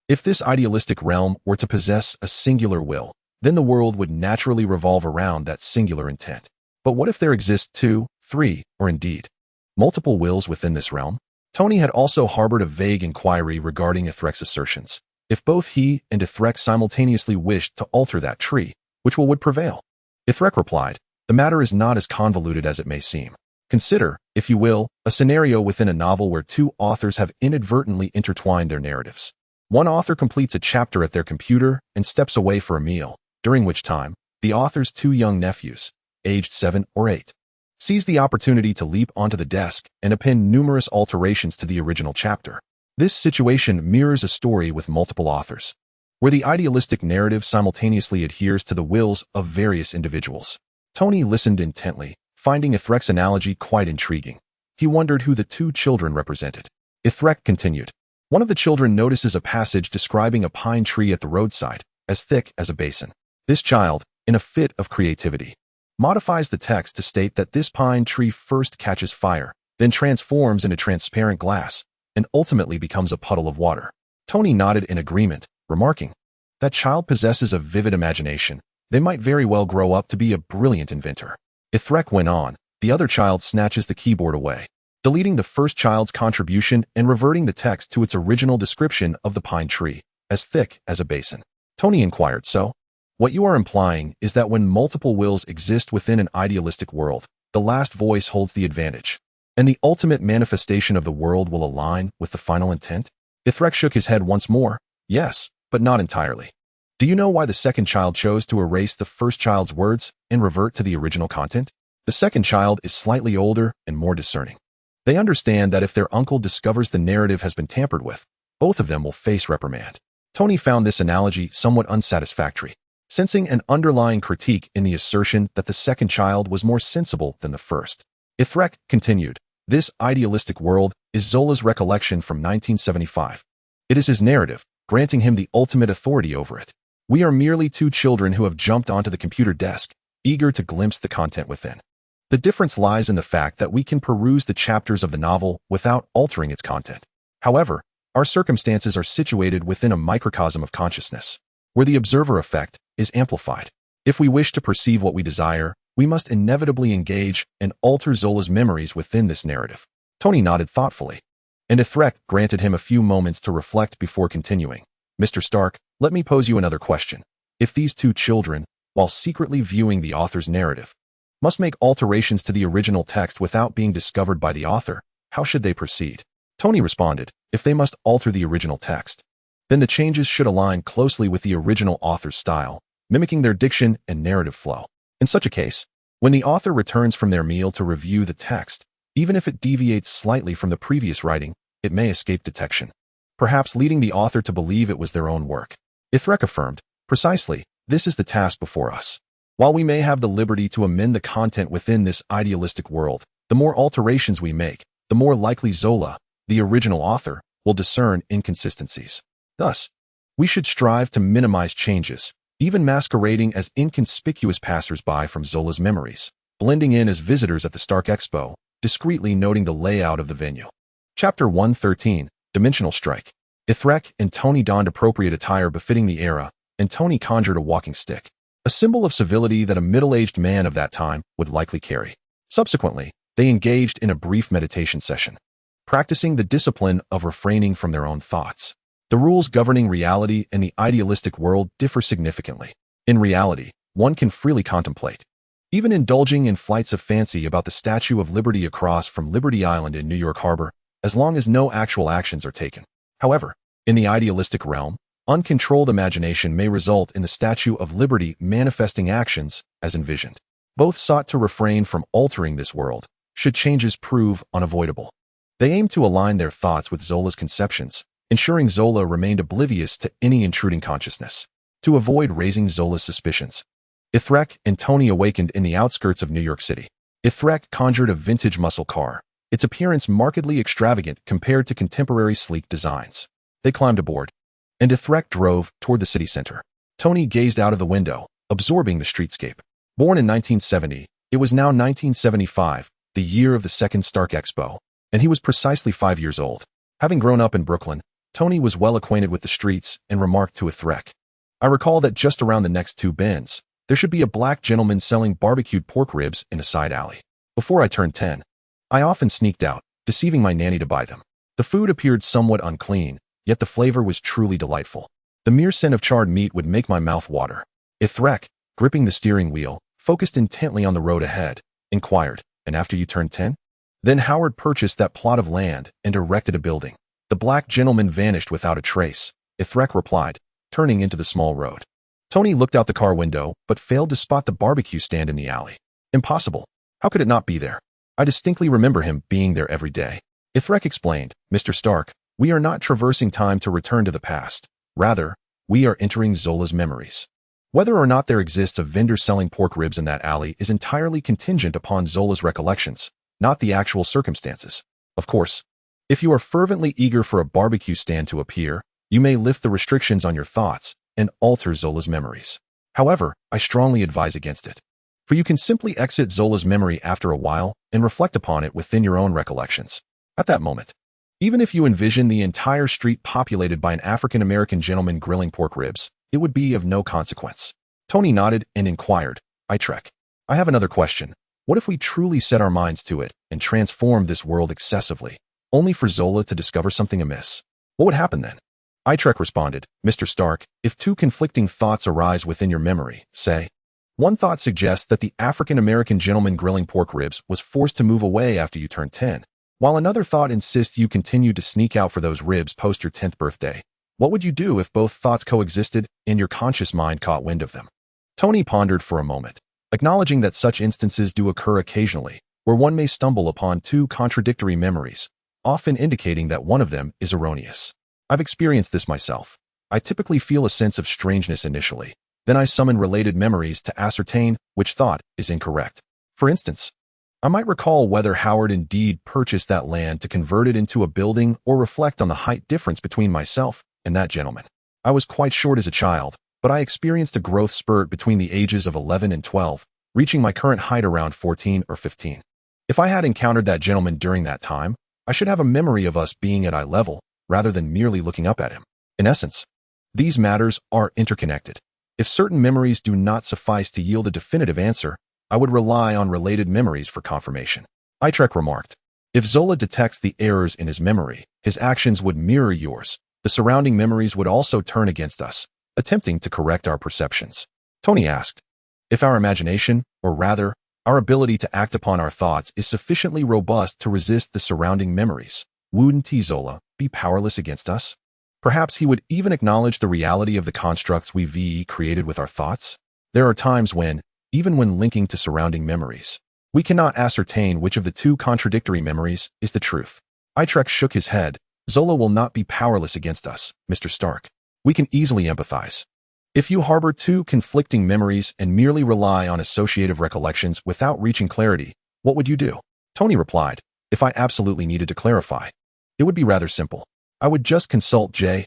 Speaker 1: If this idealistic realm were to possess a singular will, then the world would naturally revolve around that singular intent. But what if there exist 2, 3, or indeed multiple wills within this realm?" Tony had also harbored a vague inquiry regarding Itrek's assertions. If both he and Itrek simultaneously wished to alter that tree, which will would prevail? Itrek replied, "The matter is not as convoluted as it may seem. Consider, if you will, a scenario within a novel where 2 authors have inadvertently intertwined their narratives. One author completes a chapter at their computer and steps away for a meal, during which time, the author's 2 young nephews, aged 7 or 8, seize the opportunity to leap onto the desk and append numerous alterations to the original chapter. This situation mirrors a story with multiple authors, where the idealistic narrative simultaneously adheres to the wills of various individuals." Tony listened intently, finding Itrek's analogy quite intriguing. He wondered who the 2 children represented. Itrek continued, "One of the children notices a passage describing a pine tree at the roadside, as thick as a basin. This child, in a fit of creativity, modifies the text to state that this pine tree first catches fire, then transforms into transparent glass, and ultimately becomes a puddle of water." Tony nodded in agreement, remarking, "That child possesses a vivid imagination. They might very well grow up to be a brilliant inventor. Itrek went on. The other child snatches the keyboard away, deleting the first child's contribution and reverting the text to its original description of the pine tree, as thick as a basin. Tony inquired, so? What you are implying is that when multiple wills exist within an idealistic world, the last voice holds the advantage, and the ultimate manifestation of the world will align with the final intent? Itrek shook his head once more. Yes, but not entirely. Do you know why the second child chose to erase the first child's words and revert to the original content? The second child is slightly older and more discerning. They understand that if their uncle discovers the narrative has been tampered with, both of them will face reprimand. Tony found this analogy somewhat unsatisfactory, sensing an underlying critique in the assertion that the second child was more sensible than the first. Itrek continued, this idealistic world is Zola's recollection from 1975. It is his narrative, granting him the ultimate authority over it. We are merely two children who have jumped onto the computer desk, eager to glimpse the content within. The difference lies in the fact that we can peruse the chapters of the novel without altering its content. However, our circumstances are situated within a microcosm of consciousness, where the observer effect is amplified. If we wish to perceive what we desire, we must inevitably engage and alter Zola's memories within this narrative. Tony nodded thoughtfully, and Itrek granted him a few moments to reflect before continuing. Mr. Stark, let me pose you another question. If these two children, while secretly viewing the author's narrative, must make alterations to the original text without being discovered by the author, how should they proceed? Tony responded, if they must alter the original text, then the changes should align closely with the original author's style, mimicking their diction and narrative flow. In such a case, when the author returns from their meal to review the text, even if it deviates slightly from the previous writing, it may escape detection, perhaps leading the author to believe it was their own work. Itrek affirmed, precisely, this is the task before us. While we may have the liberty to amend the content within this idealistic world, the more alterations we make, the more likely Zola, the original author, will discern inconsistencies. Thus, we should strive to minimize changes, even masquerading as inconspicuous passers-by from Zola's memories, blending in as visitors at the Stark Expo, discreetly noting the layout of the venue. Chapter 113, Dimensional Strike. Itrek and Tony donned appropriate attire befitting the era, and Tony conjured a walking stick, a symbol of civility that a middle-aged man of that time would likely carry. Subsequently, they engaged in a brief meditation session, practicing the discipline of refraining from their own thoughts. The rules governing reality and the idealistic world differ significantly. In reality, one can freely contemplate, even indulging in flights of fancy about the Statue of Liberty across from Liberty Island in New York Harbor, as long as no actual actions are taken. However, in the idealistic realm, uncontrolled imagination may result in the Statue of Liberty manifesting actions as envisioned. Both sought to refrain from altering this world, should changes prove unavoidable. They aimed to align their thoughts with Zola's conceptions, ensuring Zola remained oblivious to any intruding consciousness, to avoid raising Zola's suspicions. Itrek and Tony awakened in the outskirts of New York City. Itrek conjured a vintage muscle car, its appearance markedly extravagant compared to contemporary sleek designs. They climbed aboard, and Itrek drove toward the city center. Tony gazed out of the window, absorbing the streetscape. Born in 1970, it was now 1975, the year of the second Stark Expo, and he was precisely 5 years old. Having grown up in Brooklyn, Tony was well acquainted with the streets and remarked to Itrek, I recall that just around the next two bends, there should be a black gentleman selling barbecued pork ribs in a side alley. Before I turned 10, I often sneaked out, deceiving my nanny to buy them. The food appeared somewhat unclean, yet the flavor was truly delightful. The mere scent of charred meat would make my mouth water. Itrek, gripping the steering wheel, focused intently on the road ahead, inquired, and after you turned 10? Then Howard purchased that plot of land and erected a building. The black gentleman vanished without a trace, Itrek replied, turning into the small road. Tony looked out the car window, but failed to spot the barbecue stand in the alley. Impossible. How could it not be there? I distinctly remember him being there every day. Itrek explained, Mr. Stark, we are not traversing time to return to the past. Rather, we are entering Zola's memories. Whether or not there exists a vendor selling pork ribs in that alley is entirely contingent upon Zola's recollections, not the actual circumstances. Of course, if you are fervently eager for a barbecue stand to appear, you may lift the restrictions on your thoughts and alter Zola's memories. However, I strongly advise against it. For you can simply exit Zola's memory after a while and reflect upon it within your own recollections. At that moment, even if you envision the entire street populated by an African-American gentleman grilling pork ribs, it would be of no consequence. Tony nodded and inquired, Itrek, I have another question. What if we truly set our minds to it and transformed this world excessively, only for Zola to discover something amiss? What would happen then? Itrek responded, Mr. Stark, if two conflicting thoughts arise within your memory, say, one thought suggests that the African-American gentleman grilling pork ribs was forced to move away after you turned 10, while another thought insists you continued to sneak out for those ribs post your 10th birthday. What would you do if both thoughts coexisted and your conscious mind caught wind of them? Tony pondered for a moment, acknowledging that such instances do occur occasionally, where one may stumble upon two contradictory memories, often indicating that one of them is erroneous. I've experienced this myself. I typically feel a sense of strangeness initially. Then I summon related memories to ascertain which thought is incorrect. For instance, I might recall whether Howard indeed purchased that land to convert it into a building or reflect on the height difference between myself and that gentleman. I was quite short as a child, but I experienced a growth spurt between the ages of 11 and 12, reaching my current height around 14 or 15. If I had encountered that gentleman during that time, I should have a memory of us being at eye level, rather than merely looking up at him. In essence, these matters are interconnected. If certain memories do not suffice to yield a definitive answer, I would rely on related memories for confirmation. Itrek remarked, if Zola detects the errors in his memory, his actions would mirror yours. The surrounding memories would also turn against us, attempting to correct our perceptions. Tony asked, if our imagination, or rather, our ability to act upon our thoughts is sufficiently robust to resist the surrounding memories, wouldn't Zola be powerless against us? Perhaps he would even acknowledge the reality of the constructs we've created with our thoughts? There are times when, even when linking to surrounding memories, we cannot ascertain which of the two contradictory memories is the truth. Itrek shook his head. Zola will not be powerless against us, Mr. Stark. We can easily empathize. If you harbor two conflicting memories and merely rely on associative recollections without reaching clarity, what would you do? Tony replied, if I absolutely needed to clarify, it would be rather simple. I would just consult J.A.R.V.I.S.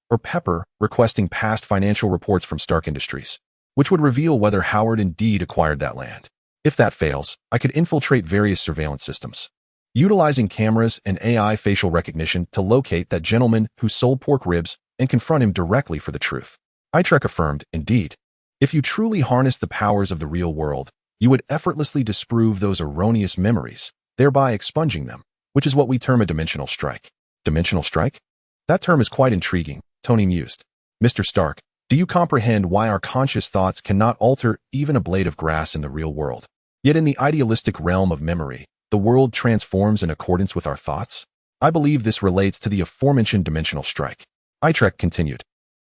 Speaker 1: or Pepper requesting past financial reports from Stark Industries, which would reveal whether Howard indeed acquired that land. If that fails, I could infiltrate various surveillance systems, utilizing cameras and AI facial recognition to locate that gentleman who sold pork ribs and confront him directly for the truth. Itrek affirmed, indeed, if you truly harness the powers of the real world, you would effortlessly disprove those erroneous memories, thereby expunging them, which is what we term a dimensional strike. Dimensional strike? That term is quite intriguing, Tony mused. Mr. Stark, do you comprehend why our conscious thoughts cannot alter even a blade of grass in the real world? Yet in the idealistic realm of memory, the world transforms in accordance with our thoughts? I believe this relates to the aforementioned dimensional strike. Itrek continued,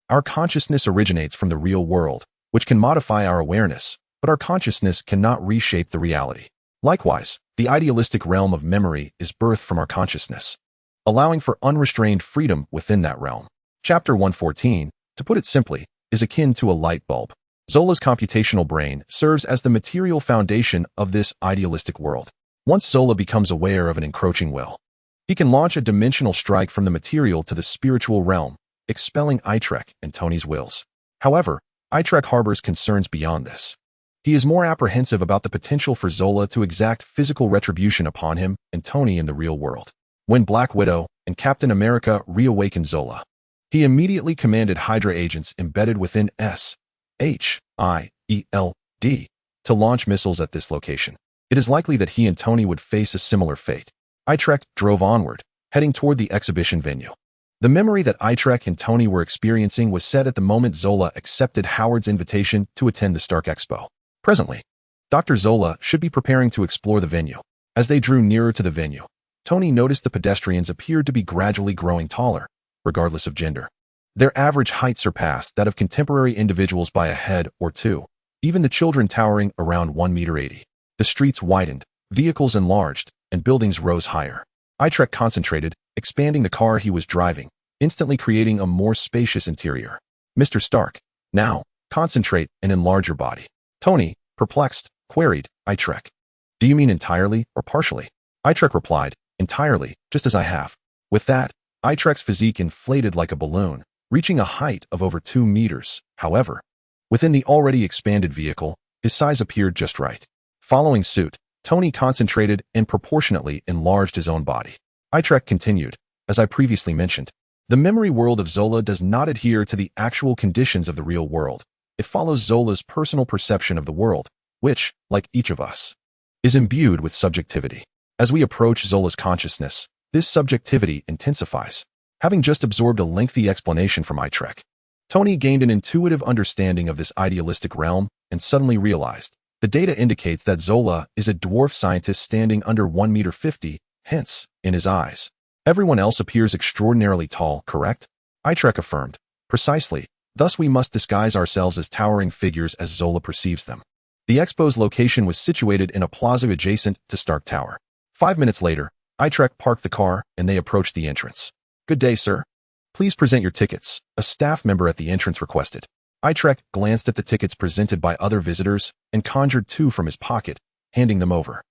Speaker 1: our consciousness originates from the real world, which can modify our awareness, but our consciousness cannot reshape the reality. Likewise, the idealistic realm of memory is birthed from our consciousness, allowing for unrestrained freedom within that realm. Chapter 114, to put it simply, is akin to a light bulb. Zola's computational brain serves as the material foundation of this idealistic world. Once Zola becomes aware of an encroaching will, he can launch a dimensional strike from the material to the spiritual realm, expelling Itrek and Tony's wills. However, Itrek harbors concerns beyond this. He is more apprehensive about the potential for Zola to exact physical retribution upon him and Tony in the real world. When Black Widow and Captain America reawakened Zola, he immediately commanded Hydra agents embedded within S.H.I.E.L.D. to launch missiles at this location. It is likely that he and Tony would face a similar fate. Itrek drove onward, heading toward the exhibition venue. The memory that Itrek and Tony were experiencing was set at the moment Zola accepted Howard's invitation to attend the Stark Expo. Presently, Dr. Zola should be preparing to explore the venue. As they drew nearer to the venue, Tony noticed the pedestrians appeared to be gradually growing taller, regardless of gender. Their average height surpassed that of contemporary individuals by a head or two, even the children towering around 1.80 meters. The streets widened, vehicles enlarged, and buildings rose higher. Itrek concentrated, expanding the car he was driving, instantly creating a more spacious interior. Mr. Stark, now, concentrate and enlarge your body. Tony, perplexed, queried, Itrek, do you mean entirely or partially? Itrek replied, entirely, just as I have. With that, Itrek's physique inflated like a balloon, reaching a height of over 2 meters. However, within the already expanded vehicle, his size appeared just right. Following suit, Tony concentrated and proportionately enlarged his own body. Itrek continued, as I previously mentioned, The memory world of Zola does not adhere to the actual conditions of the real world. It follows Zola's personal perception of the world, which, like each of us, is imbued with subjectivity. As we approach Zola's consciousness, this subjectivity intensifies. Having just absorbed a lengthy explanation from Itrek, Tony gained an intuitive understanding of this idealistic realm and suddenly realized the data indicates that Zola is a dwarf scientist standing under 1.50 meters, hence, in his eyes, everyone else appears extraordinarily tall, correct? Itrek affirmed. Precisely. Thus we must disguise ourselves as towering figures as Zola perceives them. The expo's location was situated in a plaza adjacent to Stark Tower. 5 minutes later, Itrek parked the car and they approached the entrance. Good day, sir. Please present your tickets, a staff member at the entrance requested. Itrek glanced at the tickets presented by other visitors and conjured 2 from his pocket, handing them over.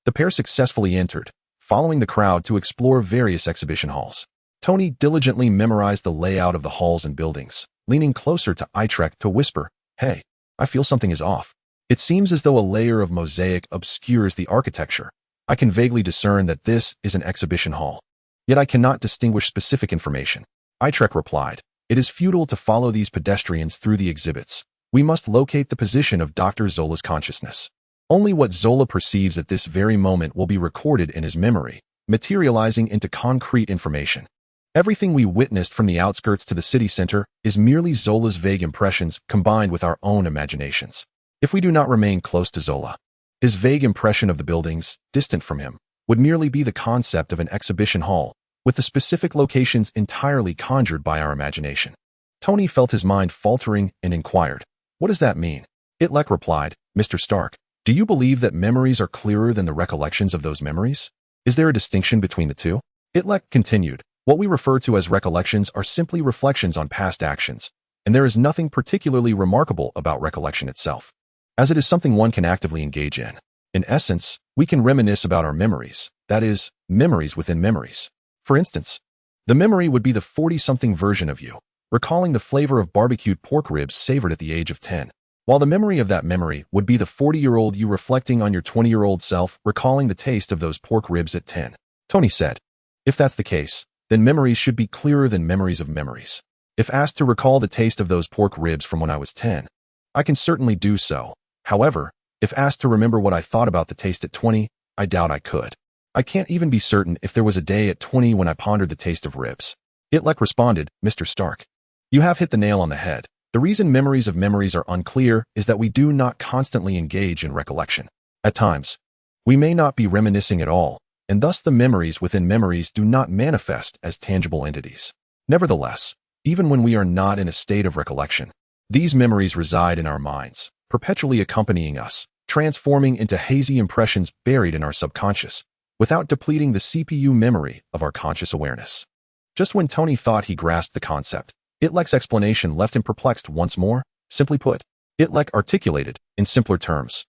Speaker 1: The pair successfully entered, following the crowd to explore various exhibition halls. Tony diligently memorized the layout of the halls and buildings, leaning closer to Itrek to whisper, "Hey, I feel something is off. It seems as though a layer of mosaic obscures the architecture. I can vaguely discern that this is an exhibition hall. Yet I cannot distinguish specific information." Itrek replied, "It is futile to follow these pedestrians through the exhibits. We must locate the position of Dr. Zola's consciousness. Only what Zola perceives at this very moment will be recorded in his memory, materializing into concrete information. Everything we witnessed from the outskirts to the city center is merely Zola's vague impressions combined with our own imaginations. If we do not remain close to Zola, his vague impression of the buildings, distant from him, would merely be the concept of an exhibition hall, with the specific locations entirely conjured by our imagination." Tony felt his mind faltering and inquired, "What does that mean?" Itrek replied, "Mr. Stark, do you believe that memories are clearer than the recollections of those memories? Is there a distinction between the two?" Itrek continued, "What we refer to as recollections are simply reflections on past actions, and there is nothing particularly remarkable about recollection itself, as it is something one can actively engage in. In essence, we can reminisce about our memories, that is, memories within memories. For instance, the memory would be the 40-something version of you, recalling the flavor of barbecued pork ribs savored at the age of 10, while the memory of that memory would be the 40-year-old you reflecting on your 20-year-old self, recalling the taste of those pork ribs at 10. Tony said, "If that's the case, then memories should be clearer than memories of memories. If asked to recall the taste of those pork ribs from when I was 10, I can certainly do so. However, if asked to remember what I thought about the taste at 20, I doubt I could. I can't even be certain if there was a day at 20 when I pondered the taste of ribs." Itrek responded, "Mr. Stark, you have hit the nail on the head. The reason memories of memories are unclear is that we do not constantly engage in recollection. At times, we may not be reminiscing at all, and thus the memories within memories do not manifest as tangible entities. Nevertheless, even when we are not in a state of recollection, these memories reside in our minds, perpetually accompanying us, transforming into hazy impressions buried in our subconscious, without depleting the CPU memory of our conscious awareness." Just when Tony thought he grasped the concept, Itrek's explanation left him perplexed once more. Simply put, Itrek articulated, in simpler terms,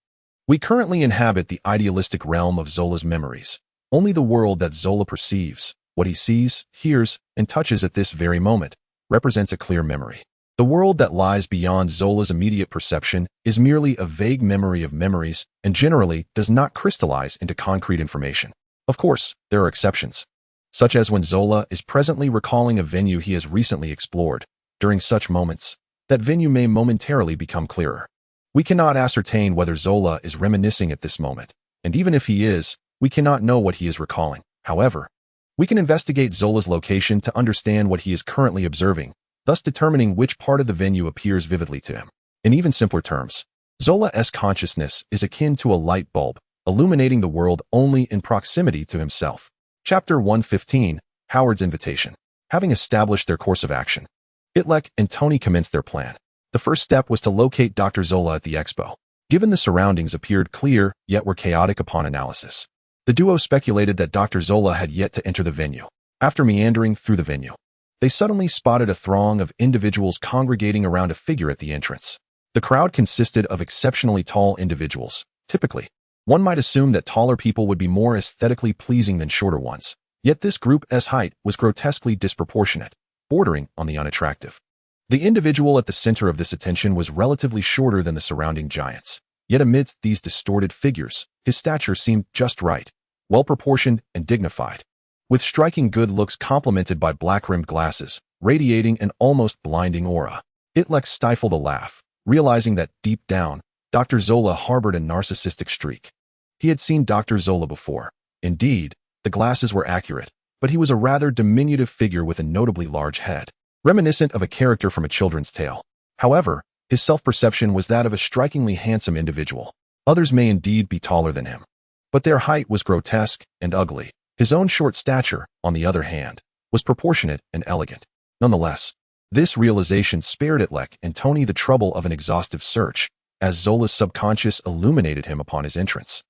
Speaker 1: "We currently inhabit the idealistic realm of Zola's memories. Only the world that Zola perceives, what he sees, hears, and touches at this very moment, represents a clear memory. The world that lies beyond Zola's immediate perception is merely a vague memory of memories and generally does not crystallize into concrete information. Of course, there are exceptions, such as when Zola is presently recalling a venue he has recently explored. During such moments, that venue may momentarily become clearer. We cannot ascertain whether Zola is reminiscing at this moment, and even if he is, we cannot know what he is recalling. However, we can investigate Zola's location to understand what he is currently observing, thus determining which part of the venue appears vividly to him. In even simpler terms, Zola's consciousness is akin to a light bulb, illuminating the world only in proximity to himself. Chapter 115, Howard's Invitation. Having established their course of action, Itrek and Tony commenced their plan. The first step was to locate Dr. Zola at the expo. Given the surroundings appeared clear, yet were chaotic upon analysis, the duo speculated that Dr. Zola had yet to enter the venue. After meandering through the venue, they suddenly spotted a throng of individuals congregating around a figure at the entrance. The crowd consisted of exceptionally tall individuals. Typically, one might assume that taller people would be more aesthetically pleasing than shorter ones. Yet this group's height was grotesquely disproportionate, bordering on the unattractive. The individual at the center of this attention was relatively shorter than the surrounding giants. Yet amidst these distorted figures, his stature seemed just right, well-proportioned and dignified. with striking good looks complemented by black-rimmed glasses, radiating an almost blinding aura. Itrek stifled a laugh, realizing that, deep down, Dr. Zola harbored a narcissistic streak. He had seen Dr. Zola before. Indeed, the glasses were accurate, but he was a rather diminutive figure with a notably large head, reminiscent of a character from a children's tale. However, his self-perception was that of a strikingly handsome individual. Others may indeed be taller than him, but their height was grotesque and ugly. His own short stature, on the other hand, was proportionate and elegant. Nonetheless, this realization spared Itrek and Tony the trouble of an exhaustive search, as Zola's subconscious illuminated him upon his entrance.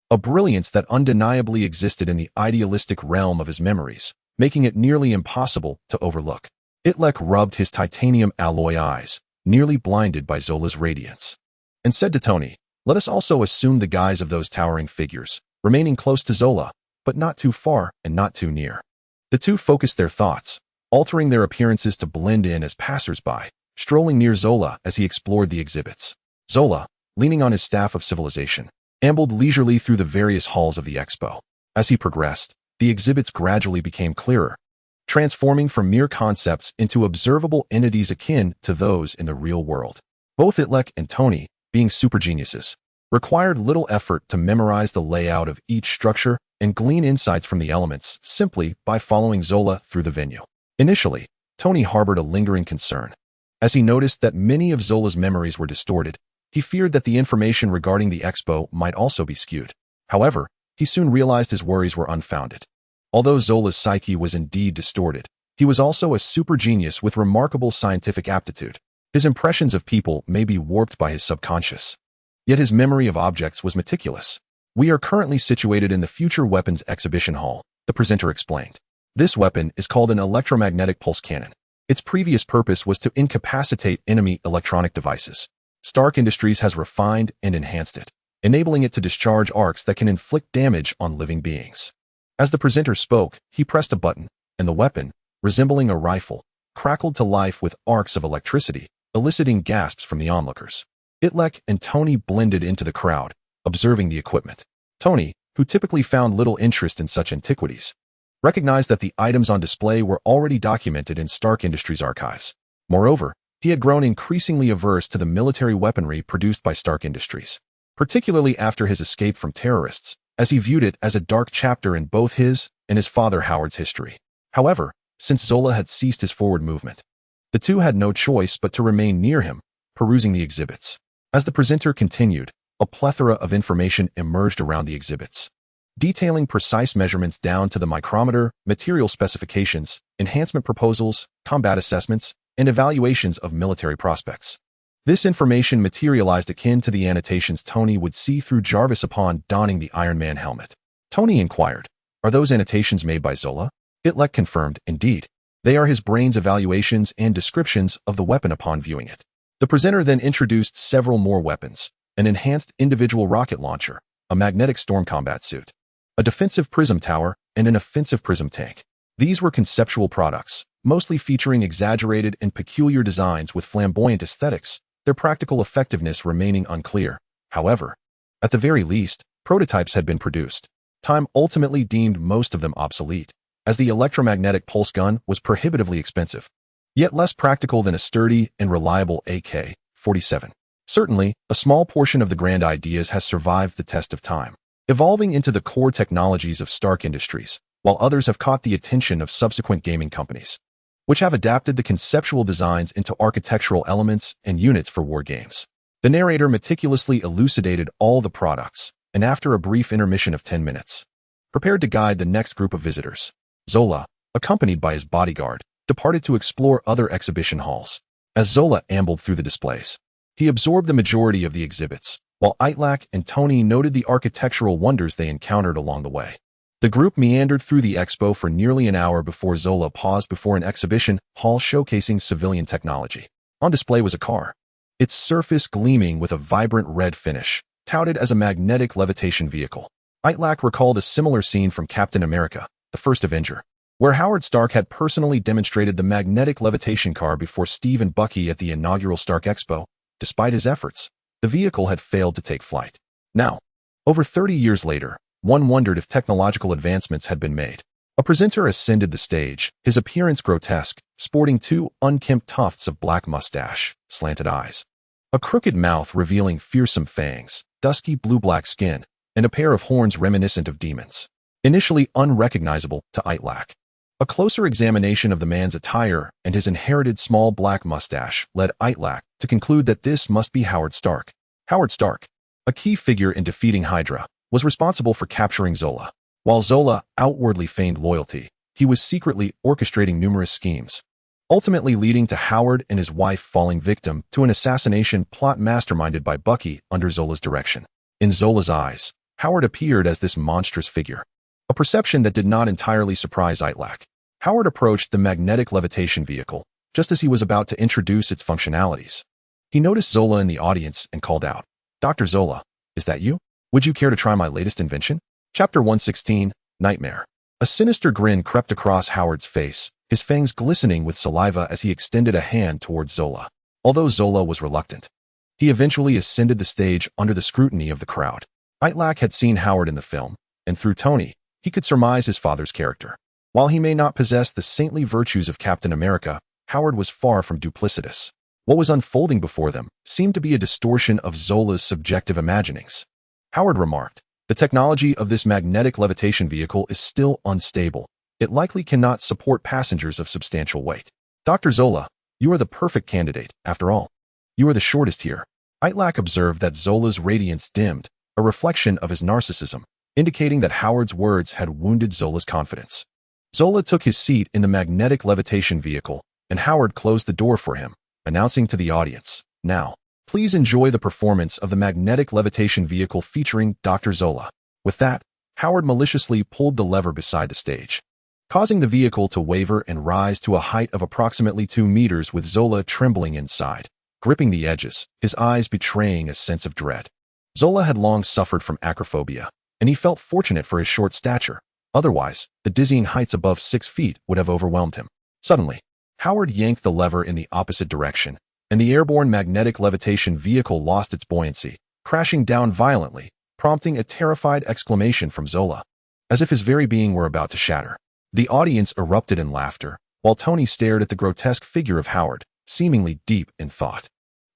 Speaker 1: A brilliance that undeniably existed in the idealistic realm of his memories, making it nearly impossible to overlook. Itrek rubbed his titanium alloy eyes, nearly blinded by Zola's radiance, and said to Tony, "Let us also assume the guise of those towering figures, remaining close to Zola, but not too far and not too near." The two focused their thoughts, altering their appearances to blend in as passers-by, strolling near Zola as he explored the exhibits. Zola, leaning on his staff of civilization, ambled leisurely through the various halls of the expo. As he progressed, the exhibits gradually became clearer, transforming from mere concepts into observable entities akin to those in the real world. Both Itrek and Tony, being super geniuses, required little effort to memorize the layout of each structure and glean insights from the elements simply by following Zola through the venue. Initially, Tony harbored a lingering concern. As he noticed that many of Zola's memories were distorted, he feared that the information regarding the expo might also be skewed. However, he soon realized his worries were unfounded. Although Zola's psyche was indeed distorted, he was also a super genius with remarkable scientific aptitude. His impressions of people may be warped by his subconscious, yet his memory of objects was meticulous. "We are currently situated in the Future Weapons Exhibition Hall," the presenter explained. "This weapon is called an electromagnetic pulse cannon. Its previous purpose was to incapacitate enemy electronic devices. S.H.I.E.L.D. Industries has refined and enhanced it, enabling it to discharge arcs that can inflict damage on living beings." As the presenter spoke, he pressed a button, and the weapon, resembling a rifle, crackled to life with arcs of electricity, eliciting gasps from the onlookers. Itrek and Tony blended into the crowd, observing the equipment. Tony, who typically found little interest in such antiquities, recognized that the items on display were already documented in S.H.I.E.L.D. Industries archives. Moreover, he had grown increasingly averse to the military weaponry produced by S.H.I.E.L.D. Industries, particularly after his escape from terrorists, as he viewed it as a dark chapter in both his and his father Howard's history. However, since Zola had ceased his forward movement, the two had no choice but to remain near him, perusing the exhibits. As the presenter continued, a plethora of information emerged around the exhibits, detailing precise measurements down to the micrometer, material specifications, enhancement proposals, combat assessments, and evaluations of military prospects. This information materialized akin to the annotations Tony would see through Jarvis upon donning the Ironman helmet. Tony inquired, "Are those annotations made by Zola?" Itrek confirmed, "Indeed. They are his brain's evaluations and descriptions of the weapon upon viewing it." The presenter then introduced several more weapons: an enhanced individual rocket launcher, a magnetic storm combat suit, a defensive prism tower, and an offensive prism tank. These were conceptual products, mostly featuring exaggerated and peculiar designs with flamboyant aesthetics, their practical effectiveness remaining unclear. However, at the very least, prototypes had been produced. Time ultimately deemed most of them obsolete, as the electromagnetic pulse gun was prohibitively expensive, yet less practical than a sturdy and reliable AK-47. Certainly, a small portion of the grand ideas has survived the test of time, evolving into the core technologies of S.H.I.E.L.D. Industries, while others have caught the attention of subsequent gaming companies, which have adapted the conceptual designs into architectural elements and units for war games. The narrator meticulously elucidated all the products, and after a brief intermission of 10 minutes, prepared to guide the next group of visitors. Zola, accompanied by his bodyguard, departed to explore other exhibition halls. As Zola ambled through the displays, he absorbed the majority of the exhibits, while Itrek and Tony noted the architectural wonders they encountered along the way. The group meandered through the expo for nearly an hour before Zola paused before an exhibition hall showcasing civilian technology. On display was a car, its surface gleaming with a vibrant red finish, touted as a magnetic levitation vehicle. Itrek recalled a similar scene from Captain America, the First Avenger, where Howard Stark had personally demonstrated the magnetic levitation car before Steve and Bucky at the inaugural Stark Expo. Despite his efforts, the vehicle had failed to take flight. Now, over 30 years later, one wondered if technological advancements had been made. A presenter ascended the stage, his appearance grotesque, sporting two unkempt tufts of black mustache, slanted eyes, a crooked mouth revealing fearsome fangs, dusky blue-black skin, and a pair of horns reminiscent of demons. Initially unrecognizable to Itrek. A closer examination of the man's attire and his inherited small black mustache led Itrek to conclude that this must be Howard Stark. Howard Stark, a key figure in defeating Hydra, was responsible for capturing Zola. While Zola outwardly feigned loyalty, he was secretly orchestrating numerous schemes, ultimately leading to Howard and his wife falling victim to an assassination plot masterminded by Bucky under Zola's direction. In Zola's eyes, Howard appeared as this monstrous figure, a perception that did not entirely surprise Itrek. Howard approached the magnetic levitation vehicle just as he was about to introduce its functionalities. He noticed Zola in the audience and called out, "Dr. Zola, is that you? Would you care to try my latest invention?" Chapter 116, Nightmare. A sinister grin crept across Howard's face, his fangs glistening with saliva as he extended a hand towards Zola. Although Zola was reluctant, he eventually ascended the stage under the scrutiny of the crowd. Itrek had seen Howard in the film, and through Tony, he could surmise his father's character. While he may not possess the saintly virtues of Captain America, Howard was far from duplicitous. What was unfolding before them seemed to be a distortion of Zola's subjective imaginings. Howard remarked, "The technology of this magnetic levitation vehicle is still unstable. It likely cannot support passengers of substantial weight. Dr. Zola, you are the perfect candidate, after all. You are the shortest here." Itrek observed that Zola's radiance dimmed, a reflection of his narcissism, indicating that Howard's words had wounded Zola's confidence. Zola took his seat in the magnetic levitation vehicle, and Howard closed the door for him, announcing to the audience, "Now, please enjoy the performance of the magnetic levitation vehicle featuring Dr. Zola." With that, Howard maliciously pulled the lever beside the stage, causing the vehicle to waver and rise to a height of approximately 2 meters with Zola trembling inside, gripping the edges, his eyes betraying a sense of dread. Zola had long suffered from acrophobia, and he felt fortunate for his short stature. Otherwise, the dizzying heights above 6 feet would have overwhelmed him. Suddenly, Howard yanked the lever in the opposite direction, and the airborne magnetic levitation vehicle lost its buoyancy, crashing down violently, prompting a terrified exclamation from Zola, as if his very being were about to shatter. The audience erupted in laughter, while Tony stared at the grotesque figure of Howard, seemingly deep in thought.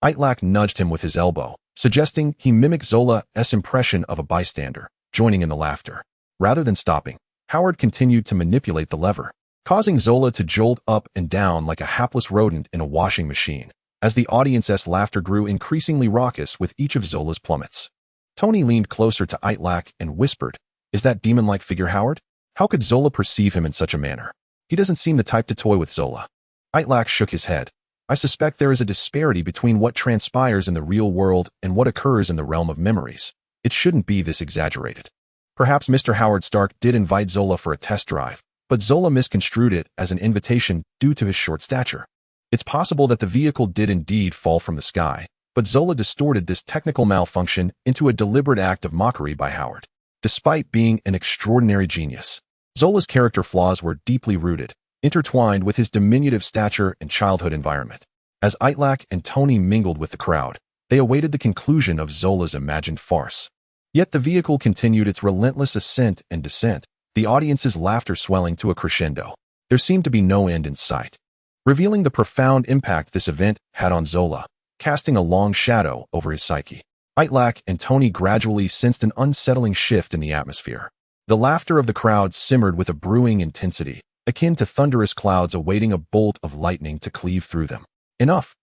Speaker 1: Itrek nudged him with his elbow, suggesting he mimic Zola's impression of a bystander, joining in the laughter. Rather than stopping, Howard continued to manipulate the lever, causing Zola to jolt up and down like a hapless rodent in a washing machine, as the audience's laughter grew increasingly raucous with each of Zola's plummets. Tony leaned closer to Itrek and whispered, "Is that demon-like figure Howard? How could Zola perceive him in such a manner? He doesn't seem the type to toy with Zola." Itrek shook his head. "I suspect there is a disparity between what transpires in the real world and what occurs in the realm of memories. It shouldn't be this exaggerated." Perhaps Mr. Howard Stark did invite Zola for a test drive, but Zola misconstrued it as an invitation due to his short stature. It's possible that the vehicle did indeed fall from the sky, but Zola distorted this technical malfunction into a deliberate act of mockery by Howard. Despite being an extraordinary genius, Zola's character flaws were deeply rooted, intertwined with his diminutive stature and childhood environment. As Itrek and Tony mingled with the crowd, they awaited the conclusion of Zola's imagined farce. Yet the vehicle continued its relentless ascent and descent, the audience's laughter swelling to a crescendo. There seemed to be no end in sight, revealing the profound impact this event had on Zola, casting a long shadow over his psyche. Itrek and Tony gradually sensed an unsettling shift in the atmosphere. The laughter of the crowd simmered with a brewing intensity, akin to thunderous clouds awaiting a bolt of lightning to cleave through them. Enough!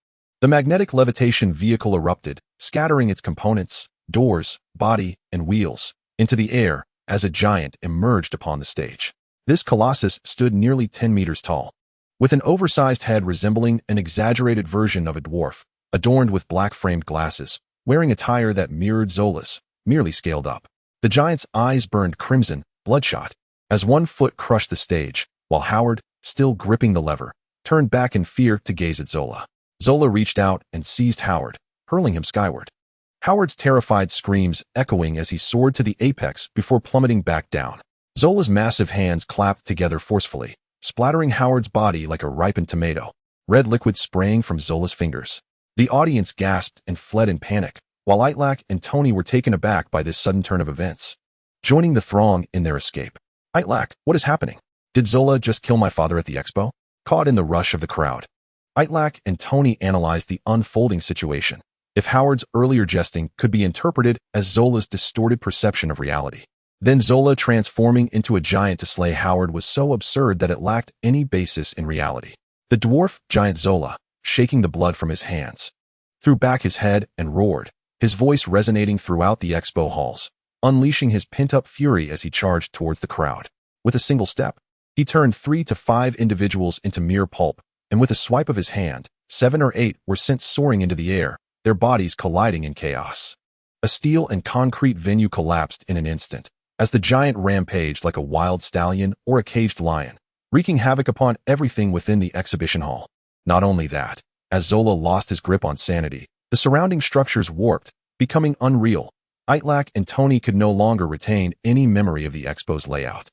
Speaker 1: The magnetic levitation vehicle erupted, scattering its components, doors, body, and wheels, into the air as a giant emerged upon the stage. This colossus stood nearly 10 meters tall, with an oversized head resembling an exaggerated version of a dwarf, adorned with black-framed glasses, wearing attire that mirrored Zola's, merely scaled up. The giant's eyes burned crimson, bloodshot, as one foot crushed the stage, while Howard, still gripping the lever, turned back in fear to gaze at Zola. Zola reached out and seized Howard, hurling him skyward. Howard's terrified screams echoing as he soared to the apex before plummeting back down. Zola's massive hands clapped together forcefully, splattering Howard's body like a ripened tomato, red liquid spraying from Zola's fingers. The audience gasped and fled in panic, while Itrek and Tony were taken aback by this sudden turn of events, joining the throng in their escape. "Itrek, what is happening?" Did Zola just kill my father at the expo? Caught in the rush of the crowd, Itrek and Tony analyzed the unfolding situation. If Howard's earlier jesting could be interpreted as Zola's distorted perception of reality, then Zola transforming into a giant to slay Howard was so absurd that it lacked any basis in reality. The dwarf giant Zola, shaking the blood from his hands, threw back his head and roared, his voice resonating throughout the expo halls, unleashing his pent-up fury as he charged towards the crowd. With a single step, he turned 3 to 5 individuals into mere pulp, and with a swipe of his hand, 7 or 8 were sent soaring into the air, their bodies colliding in chaos. A steel and concrete venue collapsed in an instant, as the giant rampaged like a wild stallion or a caged lion, wreaking havoc upon everything within the exhibition hall. Not only that, as Zola lost his grip on sanity, the surrounding structures warped, becoming unreal. Itrek and Tony could no longer retain any memory of the expo's layout.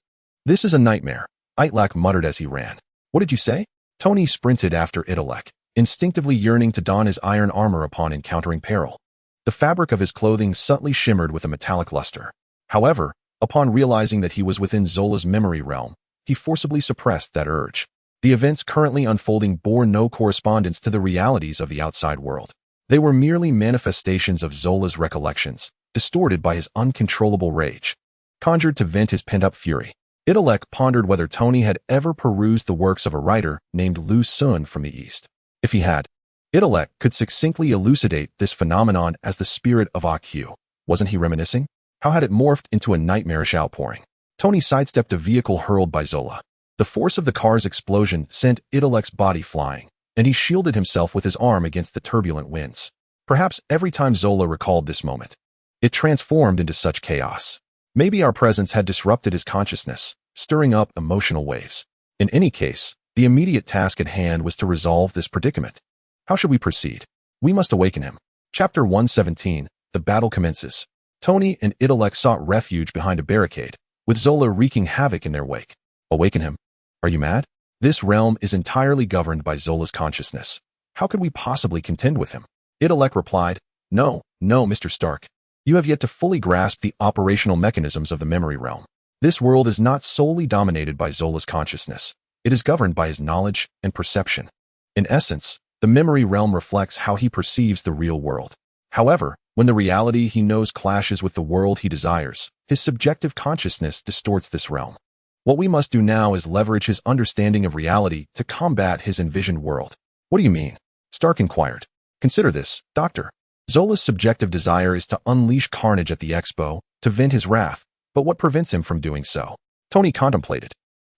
Speaker 1: "This is a nightmare," Itrek muttered as he ran. "What did you say?" Tony sprinted after Itrek, instinctively yearning to don his iron armor upon encountering peril. The fabric of his clothing subtly shimmered with a metallic luster. However, upon realizing that he was within Zola's memory realm, he forcibly suppressed that urge. The events currently unfolding bore no correspondence to the realities of the outside world. They were merely manifestations of Zola's recollections, distorted by his uncontrollable rage, conjured to vent his pent-up fury. Itrek pondered whether Tony had ever perused the works of a writer named Lu Sun from the East. If he had, Itrek could succinctly elucidate this phenomenon as the spirit of A.Q. Wasn't he reminiscing? How had it morphed into a nightmarish outpouring? Tony sidestepped a vehicle hurled by Zola. The force of the car's explosion sent Itrek's body flying, and he shielded himself with his arm against the turbulent winds. Perhaps every time Zola recalled this moment, it transformed into such chaos. Maybe our presence had disrupted his consciousness, stirring up emotional waves. In any case, the immediate task at hand was to resolve this predicament. How should we proceed? We must awaken him. Chapter 117, The battle commences. Tony and Itrek sought refuge behind a barricade, with Zola wreaking havoc in their wake. Awaken him? Are you mad? This realm is entirely governed by Zola's consciousness. How could we possibly contend with him? Itrek replied, No, Mr. Stark. You have yet to fully grasp the operational mechanisms of the memory realm. This world is not solely dominated by Zola's consciousness. It is governed by his knowledge and perception. In essence, the memory realm reflects how he perceives the real world. However, when the reality he knows clashes with the world he desires, his subjective consciousness distorts this realm. What we must do now is leverage his understanding of reality to combat his envisioned world. What do you mean? Stark inquired. Consider this, Doctor. Zola's subjective desire is to unleash carnage at the expo, to vent his wrath, but what prevents him from doing so? Tony contemplated.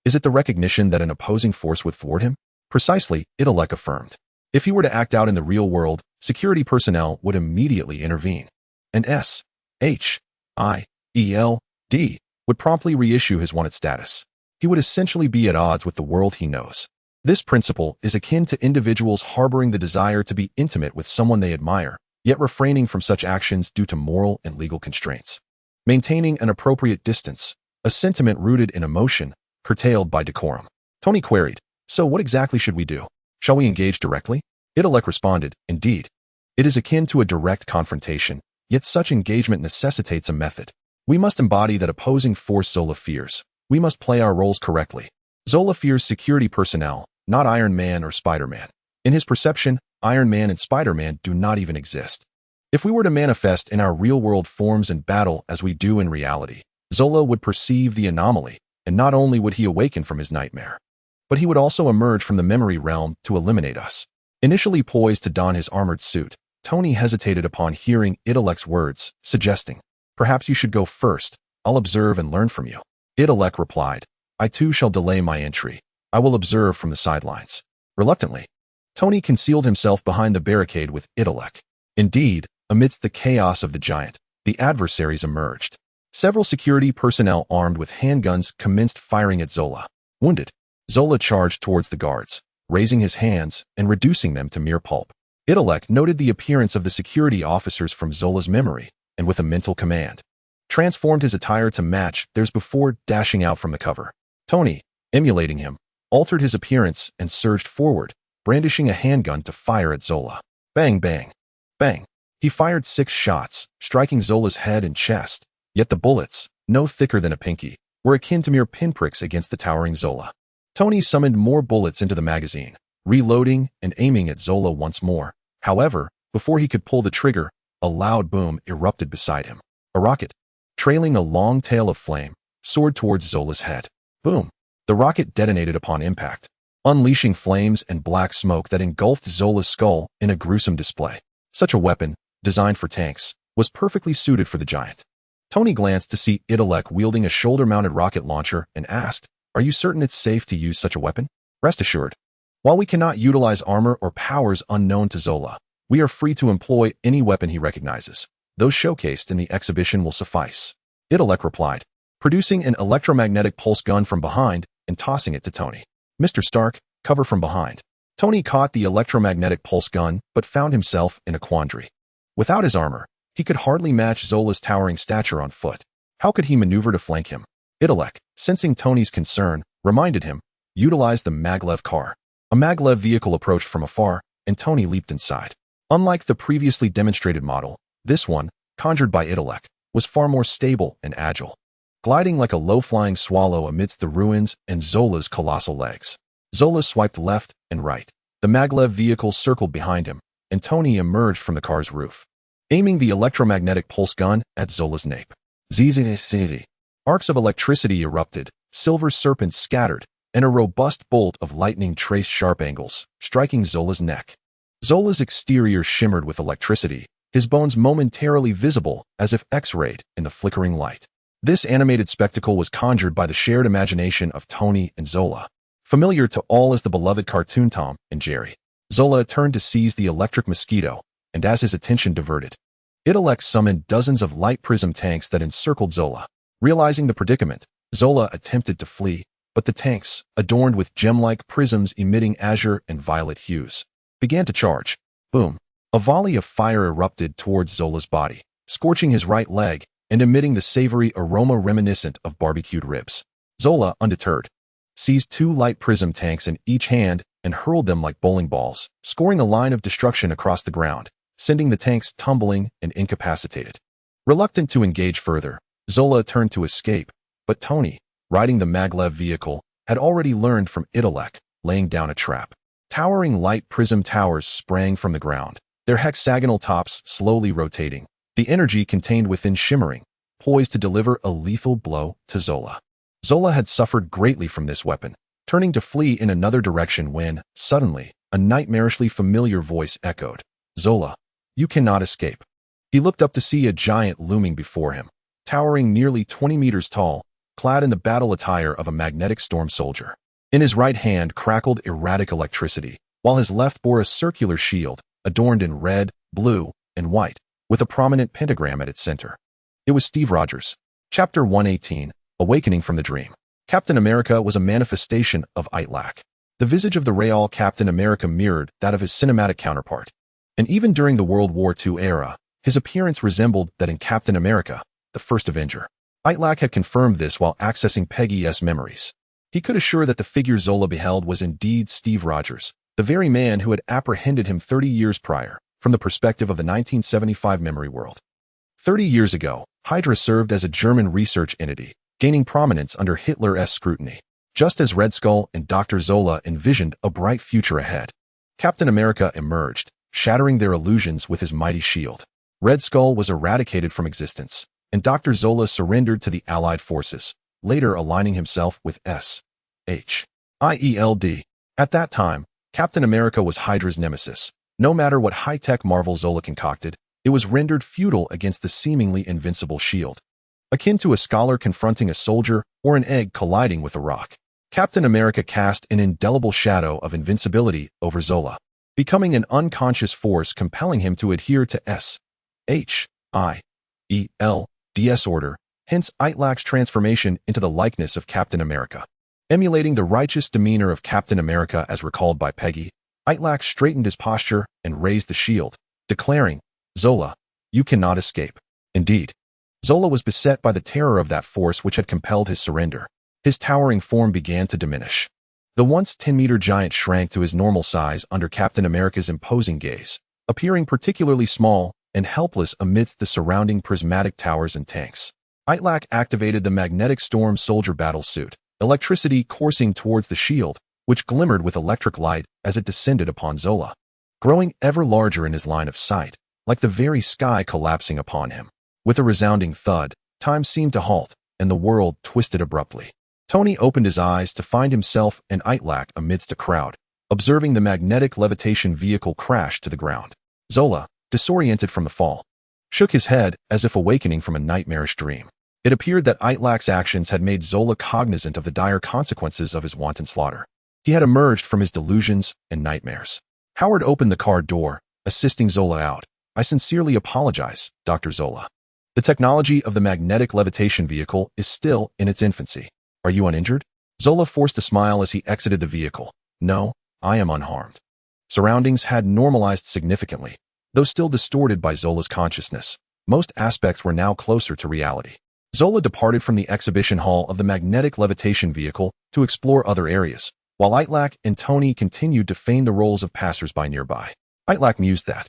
Speaker 1: Is it the recognition that an opposing force would thwart him? Precisely, Itrek affirmed. If he were to act out in the real world, security personnel would immediately intervene. And S.H.I.E.L.D. would promptly reissue his wanted status. He would essentially be at odds with the world he knows. This principle is akin to individuals harboring the desire to be intimate with someone they admire, yet refraining from such actions due to moral and legal constraints. Maintaining an appropriate distance, a sentiment rooted in emotion, curtailed by decorum. Tony queried, So what exactly should we do? Shall we engage directly? Itrek responded, Indeed. It is akin to a direct confrontation, yet such engagement necessitates a method. We must embody that opposing force Zola fears. We must play our roles correctly. Zola fears security personnel, not Iron Man or Spider-Man. In his perception, Iron Man and Spider-Man do not even exist. If we were to manifest in our real-world forms and battle as we do in reality, Zola would perceive the anomaly, and not only would he awaken from his nightmare, but he would also emerge from the memory realm to eliminate us. Initially poised to don his armored suit, Tony hesitated upon hearing Itrek's words, suggesting, Perhaps you should go first. I'll observe and learn from you. Itrek replied, I too shall delay my entry. I will observe from the sidelines. Reluctantly, Tony concealed himself behind the barricade with Itrek. Indeed, amidst the chaos of the giant, the adversaries emerged. Several security personnel armed with handguns commenced firing at Zola. Wounded, Zola charged towards the guards, raising his hands and reducing them to mere pulp. Itrek noted the appearance of the security officers from Zola's memory, and with a mental command, transformed his attire to match theirs before dashing out from the cover. Tony, emulating him, altered his appearance and surged forward, brandishing a handgun to fire at Zola. Bang, bang, bang. He fired 6 shots, striking Zola's head and chest, yet the bullets, no thicker than a pinky, were akin to mere pinpricks against the towering Zola. Tony summoned more bullets into the magazine, reloading and aiming at Zola once more. However, before he could pull the trigger, a loud boom erupted beside him. A rocket, trailing a long tail of flame, soared towards Zola's head. Boom! The rocket detonated upon impact, unleashing flames and black smoke that engulfed Zola's skull in a gruesome display. Such a weapon, designed for tanks, was perfectly suited for the giant. Tony glanced to see Itrek wielding a shoulder-mounted rocket launcher and asked, "Are you certain it's safe to use such a weapon?" "Rest assured. While we cannot utilize armor or powers unknown to Zola, we are free to employ any weapon he recognizes. Those showcased in the exhibition will suffice," Itrek replied, producing an electromagnetic pulse gun from behind and tossing it to Tony. "Mr. Stark, cover from behind." Tony caught the electromagnetic pulse gun but found himself in a quandary. Without his armor, he could hardly match Zola's towering stature on foot. How could he maneuver to flank him? Itrek, sensing Tony's concern, reminded him, "Utilize the maglev car." A maglev vehicle approached from afar, and Tony leaped inside. Unlike the previously demonstrated model, this one, conjured by Itrek, was far more stable and agile, gliding like a low-flying swallow amidst the ruins and Zola's colossal legs. Zola swiped left and right. The maglev vehicle circled behind him, and Tony emerged from the car's roof, aiming the electromagnetic pulse gun at Zola's nape. Zzz. Arcs of electricity erupted, silver serpents scattered, and a robust bolt of lightning traced sharp angles, striking Zola's neck. Zola's exterior shimmered with electricity, his bones momentarily visible as if X-rayed in the flickering light. This animated spectacle was conjured by the shared imagination of Tony and Zola, familiar to all as the beloved cartoon Tom and Jerry. Zola turned to seize the electric mosquito, and as his attention diverted, Itrek summoned dozens of light prism tanks that encircled Zola. Realizing the predicament, Zola attempted to flee, but the tanks, adorned with gem-like prisms emitting azure and violet hues, began to charge. Boom! A volley of fire erupted towards Zola's body, scorching his right leg and emitting the savory aroma reminiscent of barbecued ribs. Zola, undeterred, seized 2 light prism tanks in each hand and hurled them like bowling balls, scoring a line of destruction across the ground, sending the tanks tumbling and incapacitated. Reluctant to engage further, Zola turned to escape, but Tony, riding the maglev vehicle, had already learned from Itrek, laying down a trap. Towering light prism towers sprang from the ground, their hexagonal tops slowly rotating, the energy contained within shimmering, poised to deliver a lethal blow to Zola. Zola had suffered greatly from this weapon, turning to flee in another direction when, suddenly, a nightmarishly familiar voice echoed, "Zola, you cannot escape." He looked up to see a giant looming before him, towering nearly 20 meters tall, clad in the battle attire of a magnetic storm soldier. In his right hand crackled erratic electricity, while his left bore a circular shield, adorned in red, blue, and white, with a prominent pentagram at its center. It was Steve Rogers. Chapter 118, Awakening from the Dream. Captain America was a manifestation of Itrek. The visage of the real Captain America mirrored that of his cinematic counterpart. And even during the World War II era, his appearance resembled that in Captain America, the first Avenger. Itrek had confirmed this while accessing Peggy's memories. He could assure that the figure Zola beheld was indeed Steve Rogers, the very man who had apprehended him 30 years prior, from the perspective of the 1975 memory world. 30 years ago, Hydra served as a German research entity, gaining prominence under Hitler's scrutiny, just as Red Skull and Dr. Zola envisioned a bright future ahead. Captain America emerged, shattering their illusions with his mighty shield. Red Skull was eradicated from existence, and Dr. Zola surrendered to the Allied forces, later aligning himself with S.H.I.E.L.D. At that time, Captain America was Hydra's nemesis. No matter what high-tech marvel Zola concocted, it was rendered futile against the seemingly invincible shield. Akin to a scholar confronting a soldier or an egg colliding with a rock, Captain America cast an indelible shadow of invincibility over Zola, becoming an unconscious force compelling him to adhere to S.H.I.E.L.D's order, hence Itrek's transformation into the likeness of Captain America. Emulating the righteous demeanor of Captain America as recalled by Peggy, Itrek straightened his posture and raised the shield, declaring, "Zola, you cannot escape." Indeed, Zola was beset by the terror of that force which had compelled his surrender. His towering form began to diminish. The once 10-meter giant shrank to his normal size under Captain America's imposing gaze, appearing particularly small and helpless amidst the surrounding prismatic towers and tanks. Itrek activated the magnetic storm soldier battle suit, electricity coursing towards the shield, which glimmered with electric light as it descended upon Zola, growing ever larger in his line of sight, like the very sky collapsing upon him. With a resounding thud, time seemed to halt, and the world twisted abruptly. Tony opened his eyes to find himself and Itrek amidst a crowd, observing the magnetic levitation vehicle crash to the ground. Zola, disoriented from the fall, shook his head as if awakening from a nightmarish dream. It appeared that Itrek's actions had made Zola cognizant of the dire consequences of his wanton slaughter. He had emerged from his delusions and nightmares. Howard opened the car door, assisting Zola out. "I sincerely apologize, Dr. Zola. The technology of the magnetic levitation vehicle is still in its infancy. Are you uninjured?" Zola forced a smile as he exited the vehicle. "No, I am unharmed." Surroundings had normalized significantly. Though still distorted by Zola's consciousness, most aspects were now closer to reality. Zola departed from the exhibition hall of the magnetic levitation vehicle to explore other areas, while Itrek and Tony continued to feign the roles of passers-by nearby. Itrek mused that,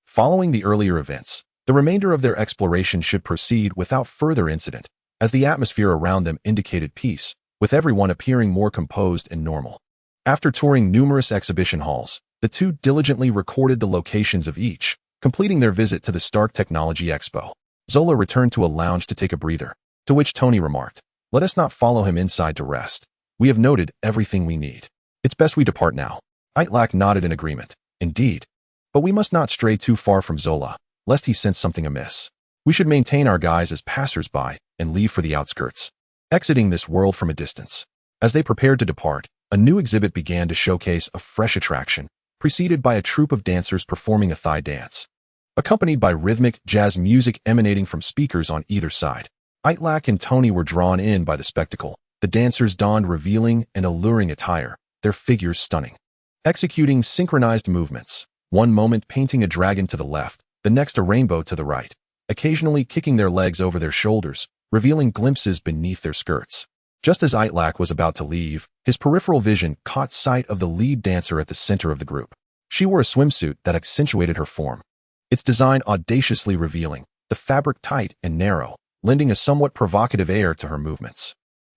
Speaker 1: following the earlier events, the remainder of their exploration should proceed without further incident, as the atmosphere around them indicated peace, with everyone appearing more composed and normal. After touring numerous exhibition halls, the two diligently recorded the locations of each, completing their visit to the Stark Technology Expo. Zola returned to a lounge to take a breather, to which Tony remarked, "Let us not follow him inside to rest. We have noted everything we need. It's best we depart now." Itrek nodded in agreement. "Indeed. But we must not stray too far from Zola, lest he sense something amiss. We should maintain our guise as passers-by and leave for the outskirts, exiting this world from a distance." As they prepared to depart, a new exhibit began to showcase a fresh attraction, preceded by a troupe of dancers performing a thigh dance, accompanied by rhythmic jazz music emanating from speakers on either side. Itrek and Tony were drawn in by the spectacle. The dancers donned revealing and alluring attire, their figures stunning, executing synchronized movements, one moment painting a dragon to the left, the next a rainbow to the right, occasionally kicking their legs over their shoulders, revealing glimpses beneath their skirts. Just as Itrek was about to leave, his peripheral vision caught sight of the lead dancer at the center of the group. She wore a swimsuit that accentuated her form, its design audaciously revealing, the fabric tight and narrow, lending a somewhat provocative air to her movements.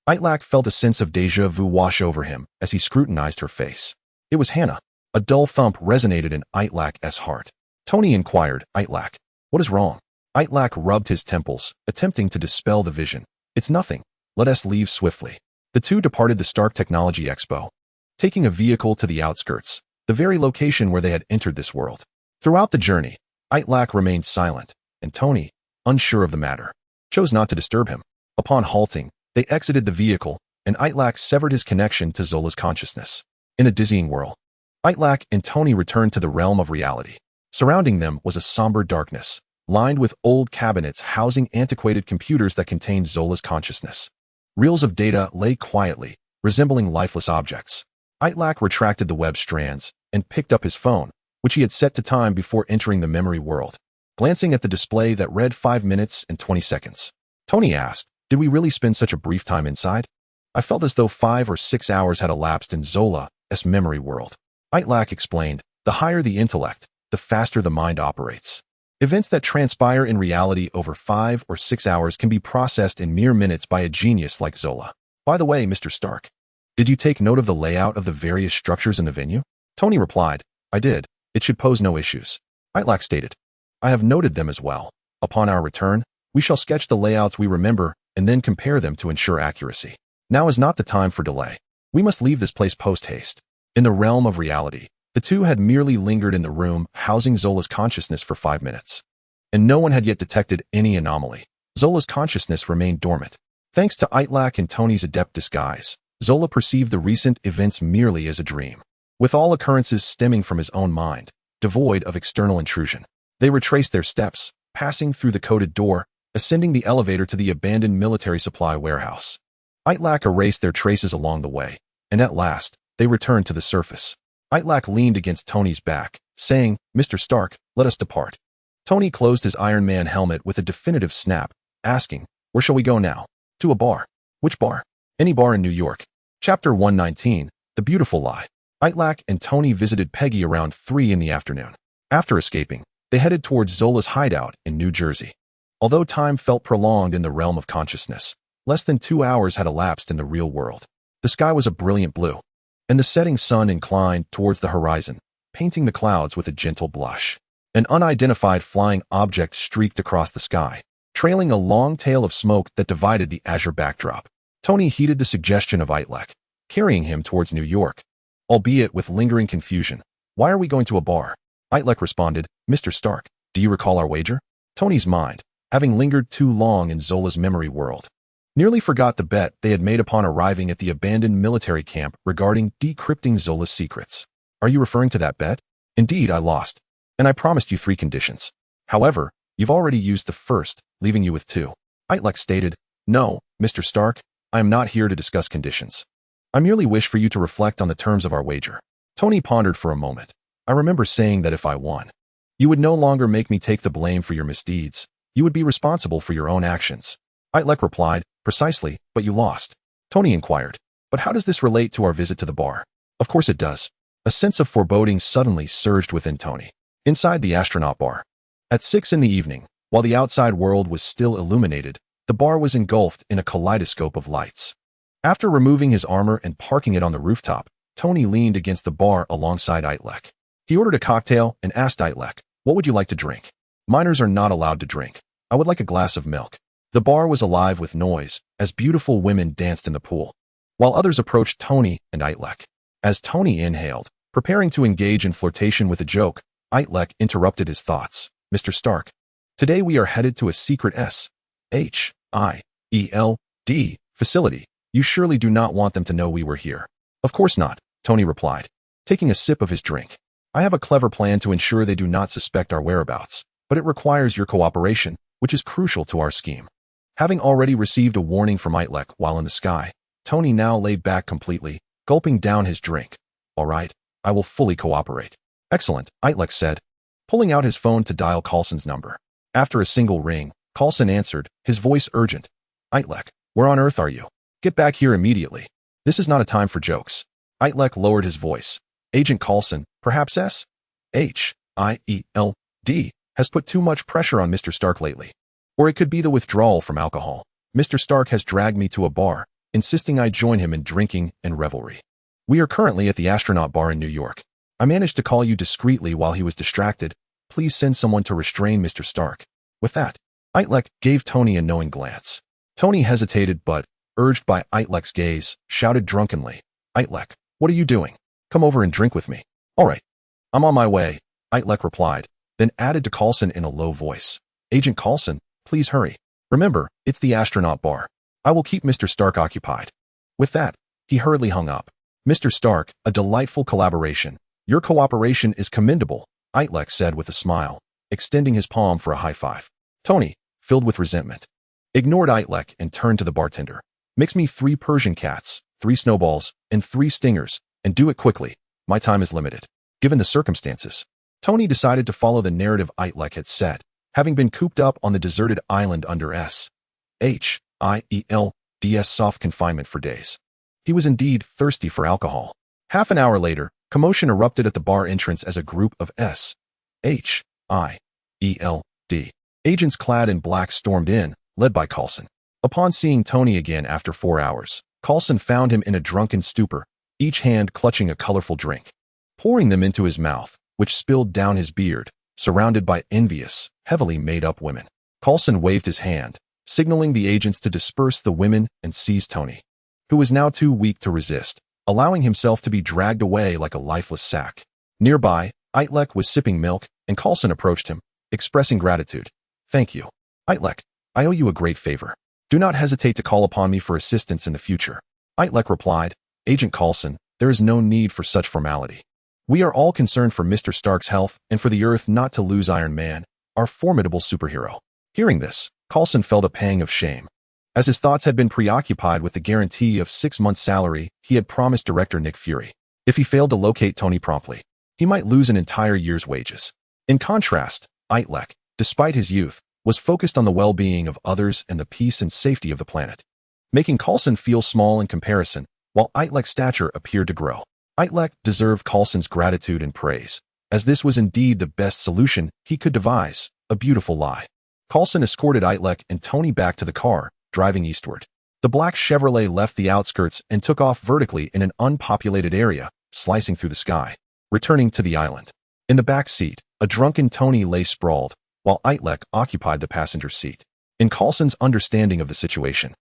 Speaker 1: Itrek felt a sense of déjà vu wash over him as he scrutinized her face. It was Hannah. A dull thump resonated in Itrek's heart. Tony inquired, "Itrek, what is wrong?" Itrek rubbed his temples, attempting to dispel the vision. "It's nothing. Let us leave swiftly." The two departed the Stark Technology Expo, taking a vehicle to the outskirts, the very location where they had entered this world. Throughout the journey, Itrek remained silent, and Tony, unsure of the matter, chose not to disturb him. Upon halting, they exited the vehicle, and Itrek severed his connection to Zola's consciousness. In a dizzying whirl, Itrek and Tony returned to the realm of reality. Surrounding them was a somber darkness, lined with old cabinets housing antiquated computers that contained Zola's consciousness. Reels of data lay quietly, resembling lifeless objects. Itrek retracted the web strands and picked up his phone, which he had set to time before entering the memory world. Glancing at the display that read 5 minutes and 20 seconds, Tony asked, "Did we really spend such a brief time inside? I felt as though 5 or 6 hours had elapsed in Zola's memory world." Itrek explained, "The higher the intellect, the faster the mind operates. Events that transpire in reality over 5 or 6 hours can be processed in mere minutes by a genius like Zola. By the way, Mr. Stark, did you take note of the layout of the various structures in the venue?" Tony replied, "I did. It should pose no issues." Itrek stated, "I have noted them as well. Upon our return, we shall sketch the layouts we remember and then compare them to ensure accuracy. Now is not the time for delay. We must leave this place post-haste." In the realm of reality, the two had merely lingered in the room housing Zola's consciousness for 5 minutes, and no one had yet detected any anomaly. Zola's consciousness remained dormant. Thanks to Itrek and Tony's adept disguise, Zola perceived the recent events merely as a dream, with all occurrences stemming from his own mind, devoid of external intrusion. They retraced their steps, passing through the coded door, ascending the elevator to the abandoned military supply warehouse. Itrek erased their traces along the way, and at last, they returned to the surface. Itrek leaned against Tony's back, saying, "Mr. Stark, let us depart." Tony closed his Iron Man helmet with a definitive snap, asking, "Where shall we go now?" "To a bar." "Which bar?" "Any bar in New York." Chapter 119, The Beautiful Lie. Itrek and Tony visited Peggy around 3 in the afternoon. After escaping, they headed towards Zola's hideout in New Jersey. Although time felt prolonged in the realm of consciousness, less than 2 hours had elapsed in the real world. The sky was a brilliant blue, and the setting sun inclined towards the horizon, painting the clouds with a gentle blush. An unidentified flying object streaked across the sky, trailing a long tail of smoke that divided the azure backdrop. Tony heeded the suggestion of Itrek, carrying him towards New York, albeit with lingering confusion. "Why are we going to a bar?" Itrek responded, "Mr. Stark, do you recall our wager?" Tony's mind, having lingered too long in Zola's memory world, nearly forgot the bet they had made upon arriving at the abandoned military camp regarding decrypting Zola's secrets. "Are you referring to that bet?" "Indeed, I lost, and I promised you 3 conditions. However, you've already used the first, leaving you with 2. Itrek stated, "No, Mr. Stark, I am not here to discuss conditions. I merely wish for you to reflect on the terms of our wager." Tony pondered for a moment. "I remember saying that if I won, you would no longer make me take the blame for your misdeeds. You would be responsible for your own actions." Itrek replied, "Precisely, but you lost." Tony inquired, "But how does this relate to our visit to the bar?" "Of course it does." A sense of foreboding suddenly surged within Tony. Inside the astronaut bar, at 6 in the evening, while the outside world was still illuminated, the bar was engulfed in a kaleidoscope of lights. After removing his armor and parking it on the rooftop, Tony leaned against the bar alongside Itrek. He ordered a cocktail and asked Itrek, "What would you like to drink?" "Minors are not allowed to drink. I would like a glass of milk." The bar was alive with noise as beautiful women danced in the pool, while others approached Tony and Itrek. As Tony inhaled, preparing to engage in flirtation with a joke, Itrek interrupted his thoughts. "Mr. Stark, today we are headed to a secret S.H.I.E.L.D. facility. You surely do not want them to know we were here." "Of course not," Tony replied, taking a sip of his drink. "I have a clever plan to ensure they do not suspect our whereabouts, but it requires your cooperation, which is crucial to our scheme." Having already received a warning from Itrek while in the sky, Tony now lay back completely, gulping down his drink. "All right, I will fully cooperate." "Excellent," Itrek said, pulling out his phone to dial Coulson's number. After a single ring, Coulson answered, his voice urgent. "Itrek, where on earth are you? Get back here immediately. This is not a time for jokes." Itrek lowered his voice. "Agent Coulson, perhaps S.H.I.E.L.D. has put too much pressure on Mr. Stark lately. Or it could be the withdrawal from alcohol. Mr. Stark has dragged me to a bar, insisting I join him in drinking and revelry. We are currently at the astronaut bar in New York. I managed to call you discreetly while he was distracted. Please send someone to restrain Mr. Stark." With that, Itrek gave Tony a knowing glance. Tony hesitated but, urged by Itlek's gaze, shouted drunkenly, "Itrek, what are you doing? Come over and drink with me." "All right, I'm on my way," Itrek replied, then added to Coulson in a low voice, "Agent Coulson, please hurry. Remember, it's the astronaut bar. I will keep Mr. Stark occupied." With that, he hurriedly hung up. "Mr. Stark, a delightful collaboration. Your cooperation is commendable," Itrek said with a smile, extending his palm for a high five. Tony, filled with resentment, ignored Itrek and turned to the bartender. "Mix me 3 Persian cats, 3 snowballs, and 3 stingers, and do it quickly. My time is limited." Given the circumstances, Tony decided to follow the narrative Itrek had said, having been cooped up on the deserted island under S.H.I.E.L.D's soft confinement for days. He was indeed thirsty for alcohol. Half an hour later, commotion erupted at the bar entrance as a group of S.H.I.E.L.D. agents clad in black stormed in, led by Coulson. Upon seeing Tony again after 4 hours, Coulson found him in a drunken stupor, each hand clutching a colorful drink. Pouring them into his mouth, which spilled down his beard, surrounded by envious, heavily made-up women. Coulson waved his hand, signaling the agents to disperse the women and seize Tony, who was now too weak to resist, allowing himself to be dragged away like a lifeless sack. Nearby, Itrek was sipping milk, and Coulson approached him, expressing gratitude. "Thank you. Itrek, I owe you a great favor. Do not hesitate to call upon me for assistance in the future." Itrek replied, "Agent Coulson, there is no need for such formality. We are all concerned for Mr. Stark's health and for the Earth not to lose Iron Man, our formidable superhero." Hearing this, Coulson felt a pang of shame, as his thoughts had been preoccupied with the guarantee of 6 months' salary he had promised director Nick Fury. If he failed to locate Tony promptly, he might lose an entire year's wages. In contrast, Itrek, despite his youth, was focused on the well-being of others and the peace and safety of the planet, making Coulson feel small in comparison, while Itrek's stature appeared to grow. Itrek deserved Coulson's gratitude and praise, as this was indeed the best solution he could devise, a beautiful lie. Coulson escorted Itrek and Tony back to the car, driving eastward. The black Chevrolet left the outskirts and took off vertically in an unpopulated area, slicing through the sky, returning to the island. In the back seat, a drunken Tony lay sprawled, while Itrek occupied the passenger seat. In Coulson's understanding of the situation,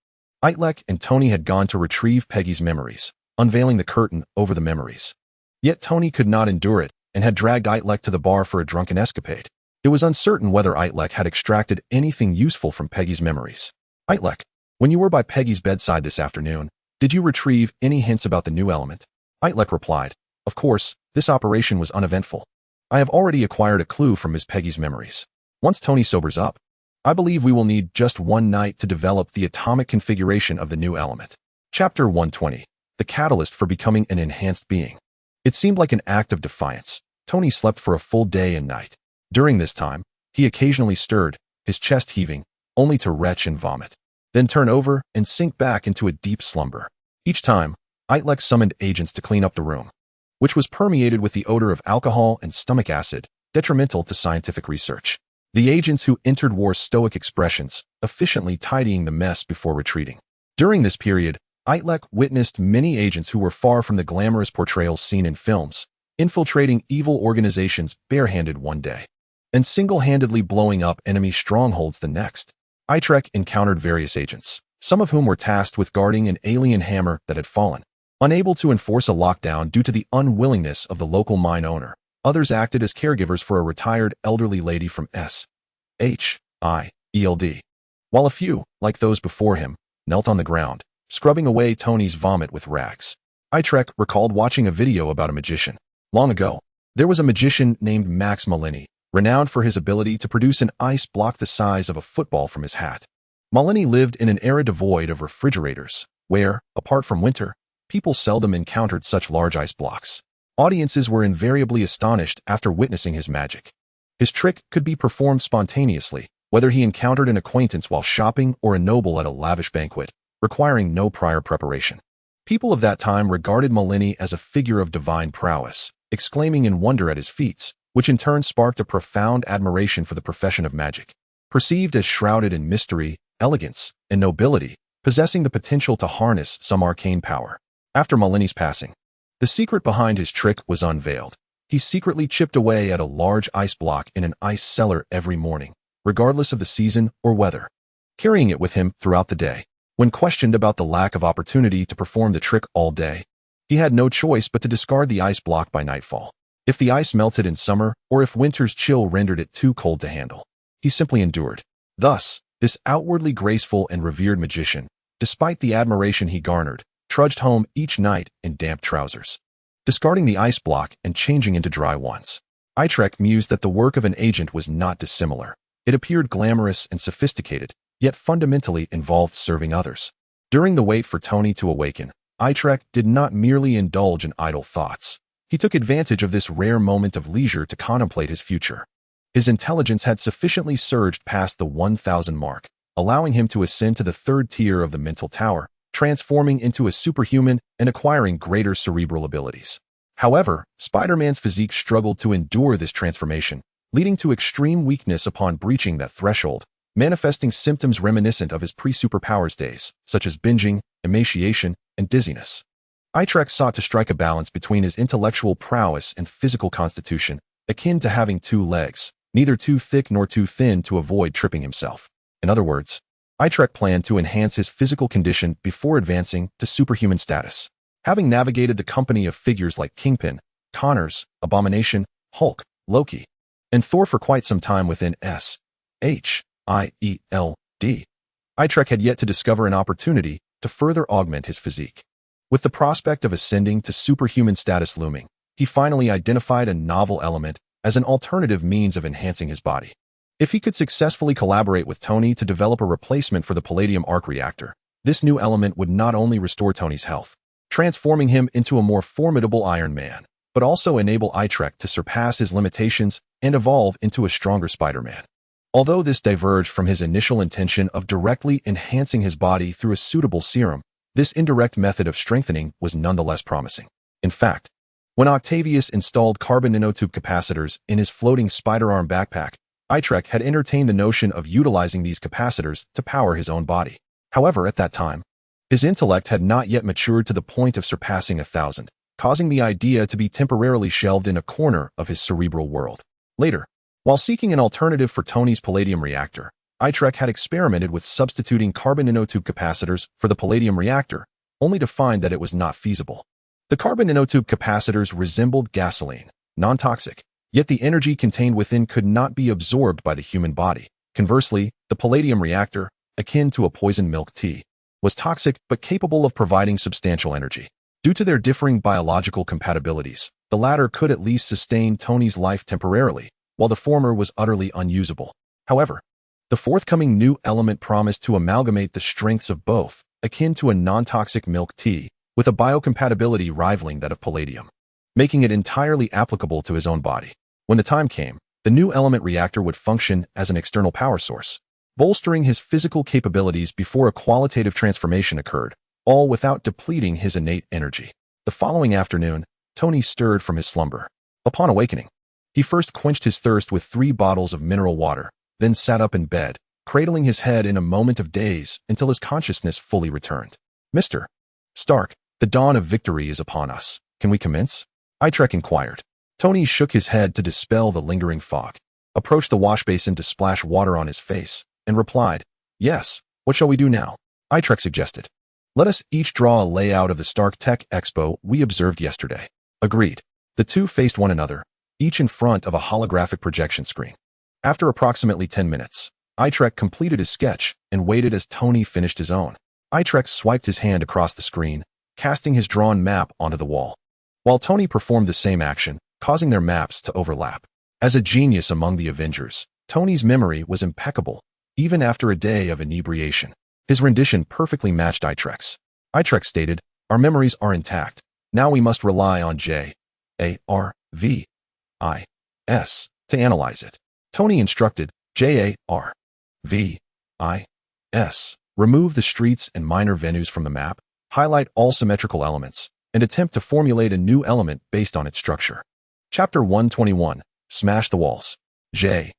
Speaker 1: Itrek and Tony had gone to retrieve Peggy's memories, unveiling the curtain over the memories. Yet Tony could not endure it and had dragged Itrek to the bar for a drunken escapade. It was uncertain whether Itrek had extracted anything useful from Peggy's memories. Itrek, when you were by Peggy's bedside this afternoon, did you retrieve any hints about the new element? Itrek replied, of course, this operation was uneventful. I have already acquired a clue from Miss Peggy's memories. Once Tony sobers up, I believe we will need just one night to develop the atomic configuration of the new element. Chapter 120. The Catalyst for Becoming an Enhanced Being. It seemed like an act of defiance. Tony slept for a full day and night. During this time, he occasionally stirred, his chest heaving, only to retch and vomit, then turn over and sink back into a deep slumber. Each time, Itrek summoned agents to clean up the room, which was permeated with the odor of alcohol and stomach acid, detrimental to scientific research. The agents who entered wore stoic expressions, efficiently tidying the mess before retreating. During this period, Itrek witnessed many agents who were far from the glamorous portrayals seen in films, infiltrating evil organizations barehanded one day, and single-handedly blowing up enemy strongholds the next. Itrek encountered various agents, some of whom were tasked with guarding an alien hammer that had fallen. Unable to enforce a lockdown due to the unwillingness of the local mine owner, others acted as caregivers for a retired elderly lady from S.H.I.E.L.D. While a few, like those before him, knelt on the ground, scrubbing away Tony's vomit with rags. Itrek recalled watching a video about a magician. Long ago, there was a magician named Max Malini, renowned for his ability to produce an ice block the size of a football from his hat. Malini lived in an era devoid of refrigerators, where, apart from winter, people seldom encountered such large ice blocks. Audiences were invariably astonished after witnessing his magic. His trick could be performed spontaneously, whether he encountered an acquaintance while shopping or a noble at a lavish banquet, requiring no prior preparation. People of that time regarded Malini as a figure of divine prowess, exclaiming in wonder at his feats, which in turn sparked a profound admiration for the profession of magic. Perceived as shrouded in mystery, elegance, and nobility, possessing the potential to harness some arcane power. After Malini's passing, the secret behind his trick was unveiled. He secretly chipped away at a large ice block in an ice cellar every morning, regardless of the season or weather, carrying it with him throughout the day. When questioned about the lack of opportunity to perform the trick all day, he had no choice but to discard the ice block by nightfall. If the ice melted in summer or if winter's chill rendered it too cold to handle, he simply endured. Thus, this outwardly graceful and revered magician, despite the admiration he garnered, trudged home each night in damp trousers, discarding the ice block and changing into dry ones. Itrek mused that the work of an agent was not dissimilar. It appeared glamorous and sophisticated, yet fundamentally involved serving others. During the wait for Tony to awaken, Itrek did not merely indulge in idle thoughts. He took advantage of this rare moment of leisure to contemplate his future. His intelligence had sufficiently surged past the 1,000 mark, allowing him to ascend to the third tier of the mental tower, transforming into a superhuman and acquiring greater cerebral abilities. However, Spider-Man's physique struggled to endure this transformation, leading to extreme weakness upon breaching that threshold, manifesting symptoms reminiscent of his pre-superpowers days, such as binging, emaciation, and dizziness. Itrek sought to strike a balance between his intellectual prowess and physical constitution, akin to having two legs, neither too thick nor too thin to avoid tripping himself. In other words, Itrek planned to enhance his physical condition before advancing to superhuman status. Having navigated the company of figures like Kingpin, Connors, Abomination, Hulk, Loki, and Thor for quite some time within S.H.I.E.L.D, Itrek had yet to discover an opportunity to further augment his physique. With the prospect of ascending to superhuman status looming, he finally identified a novel element as an alternative means of enhancing his body. If he could successfully collaborate with Tony to develop a replacement for the palladium arc reactor, this new element would not only restore Tony's health, transforming him into a more formidable Iron Man, but also enable Itrek to surpass his limitations and evolve into a stronger Spider-Man. Although this diverged from his initial intention of directly enhancing his body through a suitable serum, this indirect method of strengthening was nonetheless promising. In fact, when Octavius installed carbon nanotube capacitors in his floating spider-arm backpack, Itrek had entertained the notion of utilizing these capacitors to power his own body. However, at that time, his intellect had not yet matured to the point of surpassing 1,000, causing the idea to be temporarily shelved in a corner of his cerebral world. Later, while seeking an alternative for Tony's palladium reactor, Itrek had experimented with substituting carbon nanotube capacitors for the palladium reactor, only to find that it was not feasible. The carbon nanotube capacitors resembled gasoline, non-toxic, yet the energy contained within could not be absorbed by the human body. Conversely, the palladium reactor, akin to a poisoned milk tea, was toxic but capable of providing substantial energy. Due to their differing biological compatibilities, the latter could at least sustain Tony's life temporarily, while the former was utterly unusable. However, the forthcoming new element promised to amalgamate the strengths of both, akin to a non-toxic milk tea, with a biocompatibility rivaling that of palladium, making it entirely applicable to his own body. When the time came, the new element reactor would function as an external power source, bolstering his physical capabilities before a qualitative transformation occurred, all without depleting his innate energy. The following afternoon, Tony stirred from his slumber. Upon awakening, he first quenched his thirst with 3 bottles of mineral water, then sat up in bed, cradling his head in a moment of daze until his consciousness fully returned. "Mr. Stark, the dawn of victory is upon us. Can we commence?" Itrek inquired. Tony shook his head to dispel the lingering fog, approached the wash basin to splash water on his face, and replied, "Yes, what shall we do now?" Itrek suggested, "Let us each draw a layout of the Stark Tech Expo we observed yesterday." Agreed. The two faced one another, each in front of a holographic projection screen. After approximately 10 minutes, Itrek completed his sketch and waited as Tony finished his own. Itrek swiped his hand across the screen, casting his drawn map onto the wall, while Tony performed the same action, causing their maps to overlap. As a genius among the Avengers, Tony's memory was impeccable, even after a day of inebriation. His rendition perfectly matched Itrek's. Itrek stated, "Our memories are intact. Now we must rely on J.A.R.V.I.S. to analyze it." Tony instructed, "J.A.R.V.I.S. Remove the streets and minor venues from the map, highlight all symmetrical elements, and attempt to formulate a new element based on its structure." Chapter 121, Smash the Walls. J.A.R.V.I.S.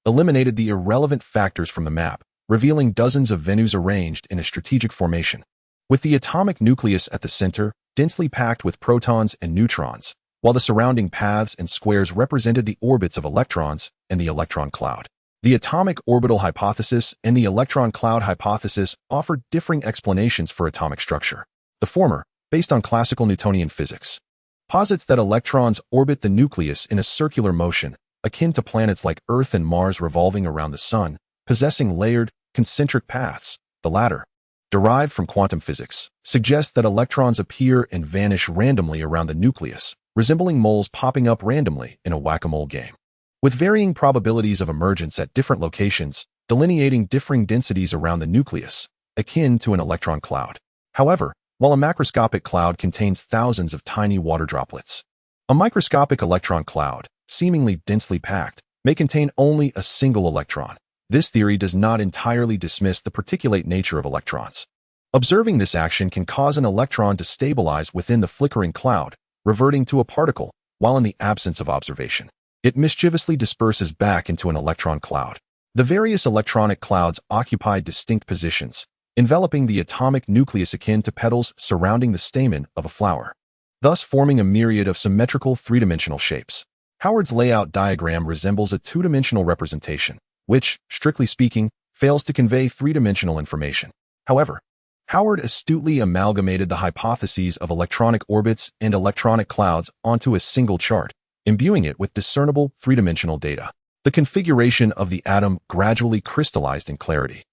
Speaker 1: eliminated the irrelevant factors from the map, revealing dozens of venues arranged in a strategic formation. With the atomic nucleus at the center, densely packed with protons and neutrons, while the surrounding paths and squares represented the orbits of electrons and the electron cloud. The atomic orbital hypothesis and the electron cloud hypothesis offered differing explanations for atomic structure. The former, based on classical Newtonian physics, posits that electrons orbit the nucleus in a circular motion, akin to planets like Earth and Mars revolving around the Sun, possessing layered, concentric paths. The latter, derived from quantum physics, suggests that electrons appear and vanish randomly around the nucleus, resembling moles popping up randomly in a whack-a-mole game, with varying probabilities of emergence at different locations, delineating differing densities around the nucleus, akin to an electron cloud. However, while a macroscopic cloud contains thousands of tiny water droplets, a microscopic electron cloud, seemingly densely packed, may contain only a single electron. This theory does not entirely dismiss the particulate nature of electrons. Observing this action can cause an electron to stabilize within the flickering cloud, reverting to a particle, while in the absence of observation, it mischievously disperses back into an electron cloud. The various electronic clouds occupy distinct positions, enveloping the atomic nucleus akin to petals surrounding the stamen of a flower, thus forming a myriad of symmetrical three-dimensional shapes. Howard's layout diagram resembles a two-dimensional representation, which, strictly speaking, fails to convey three-dimensional information. However, Howard astutely amalgamated the hypotheses of electronic orbits and electronic clouds onto a single chart, imbuing it with discernible three-dimensional data. The configuration of the atom gradually crystallized in clarity,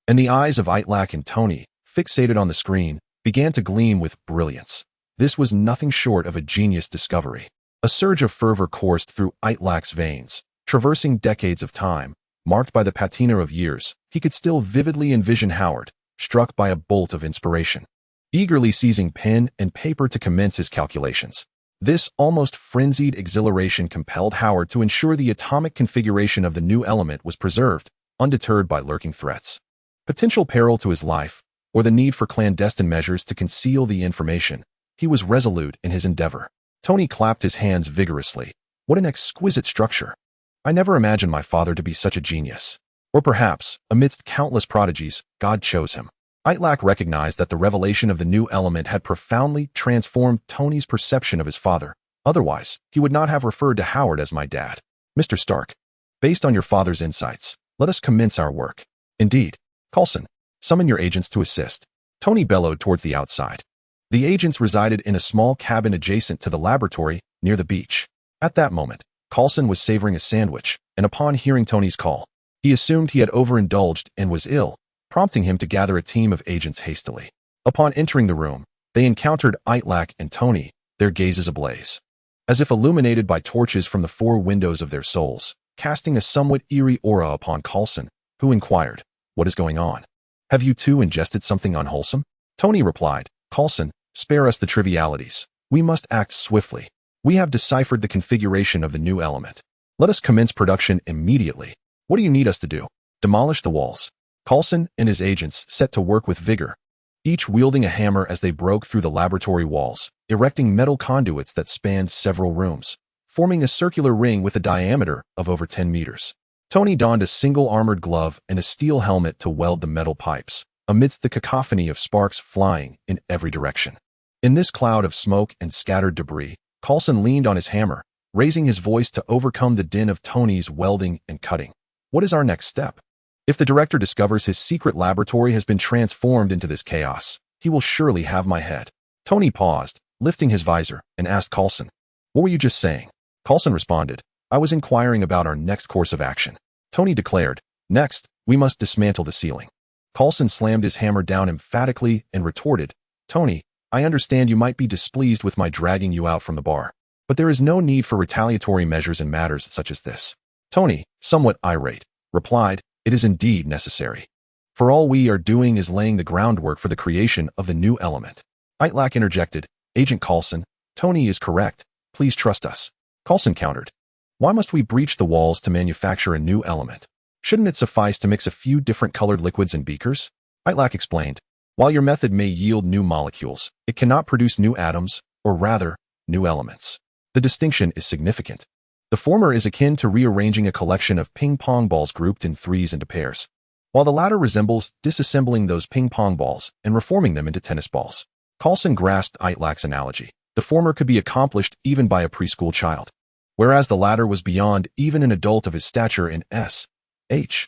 Speaker 1: and the eyes of Itrek and Tony, fixated on the screen, began to gleam with brilliance. This was nothing short of a genius discovery. A surge of fervor coursed through Itrek's veins, traversing decades of time, marked by the patina of years. He could still vividly envision Howard, struck by a bolt of inspiration, eagerly seizing pen and paper to commence his calculations. This almost frenzied exhilaration compelled Howard to ensure the atomic configuration of the new element was preserved, undeterred by lurking threats, potential peril to his life, or the need for clandestine measures to conceal the information. He was resolute in his endeavor. Tony clapped his hands vigorously, What an exquisite structure. I never imagined my father to be such a genius. Or perhaps, amidst countless prodigies, God chose him. Itrek recognized that the revelation of the new element had profoundly transformed Tony's perception of his father. Otherwise, he would not have referred to Howard as my dad. Mr. Stark, based on your father's insights, let us commence our work. Indeed. Coulson, summon your agents to assist. Tony bellowed towards the outside. The agents resided in a small cabin adjacent to the laboratory near the beach. At that moment, Coulson was savoring a sandwich, and upon hearing Tony's call, he assumed he had overindulged and was ill, prompting him to gather a team of agents hastily. Upon entering the room, they encountered Itrek and Tony, their gazes ablaze, as if illuminated by torches from the 4 windows of their souls, casting a somewhat eerie aura upon Coulson, who inquired, "What is going on? Have you two ingested something unwholesome?" Tony replied, "Coulson, spare us the trivialities. We must act swiftly. We have deciphered the configuration of the new element. Let us commence production immediately. What do you need us to do? Demolish the walls." Coulson and his agents set to work with vigor, each wielding a hammer as they broke through the laboratory walls, erecting metal conduits that spanned several rooms, forming a circular ring with a diameter of over 10 meters. Tony donned a single armored glove and a steel helmet to weld the metal pipes, amidst the cacophony of sparks flying in every direction. In this cloud of smoke and scattered debris, Coulson leaned on his hammer, raising his voice to overcome the din of Tony's welding and cutting. What is our next step? If the director discovers his secret laboratory has been transformed into this chaos, he will surely have my head. Tony paused, lifting his visor, and asked Coulson, "What were you just saying?" Coulson responded, "I was inquiring about our next course of action." Tony declared, "Next, we must dismantle the ceiling." Coulson slammed his hammer down emphatically and retorted, "Tony, I understand you might be displeased with my dragging you out from the bar, but there is no need for retaliatory measures in matters such as this." Tony, somewhat irate, replied, "It is indeed necessary. For all we are doing is laying the groundwork for the creation of the new element." Itrek interjected, "Agent Coulson, Tony is correct. Please trust us." Coulson countered, "Why must we breach the walls to manufacture a new element? Shouldn't it suffice to mix a few different colored liquids in beakers?" Itrek explained, "While your method may yield new molecules, it cannot produce new atoms, or rather, new elements. The distinction is significant. The former is akin to rearranging a collection of ping-pong balls grouped in threes into pairs, while the latter resembles disassembling those ping-pong balls and reforming them into tennis balls." Coulson grasped Itrek's analogy. The former could be accomplished even by a preschool child, whereas the latter was beyond even an adult of his stature in S.H.I.E.L.D.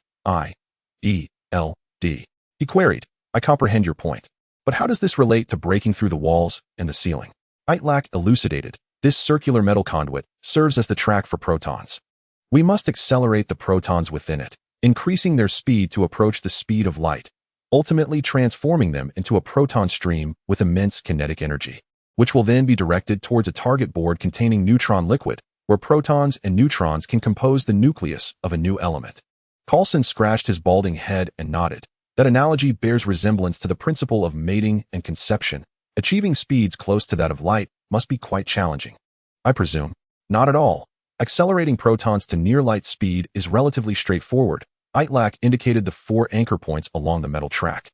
Speaker 1: He queried, "I comprehend your point, but how does this relate to breaking through the walls and the ceiling?" Itrek elucidated, "This circular metal conduit serves as the track for protons. We must accelerate the protons within it, increasing their speed to approach the speed of light, ultimately transforming them into a proton stream with immense kinetic energy, which will then be directed towards a target board containing neutron liquid, where protons and neutrons can compose the nucleus of a new element." Coulson scratched his balding head and nodded. That analogy bears resemblance to the principle of mating and conception. Achieving speeds close to that of light must be quite challenging. "I presume." "Not at all. Accelerating protons to near light speed is relatively straightforward." Itrek indicated the 4 anchor points along the metal track.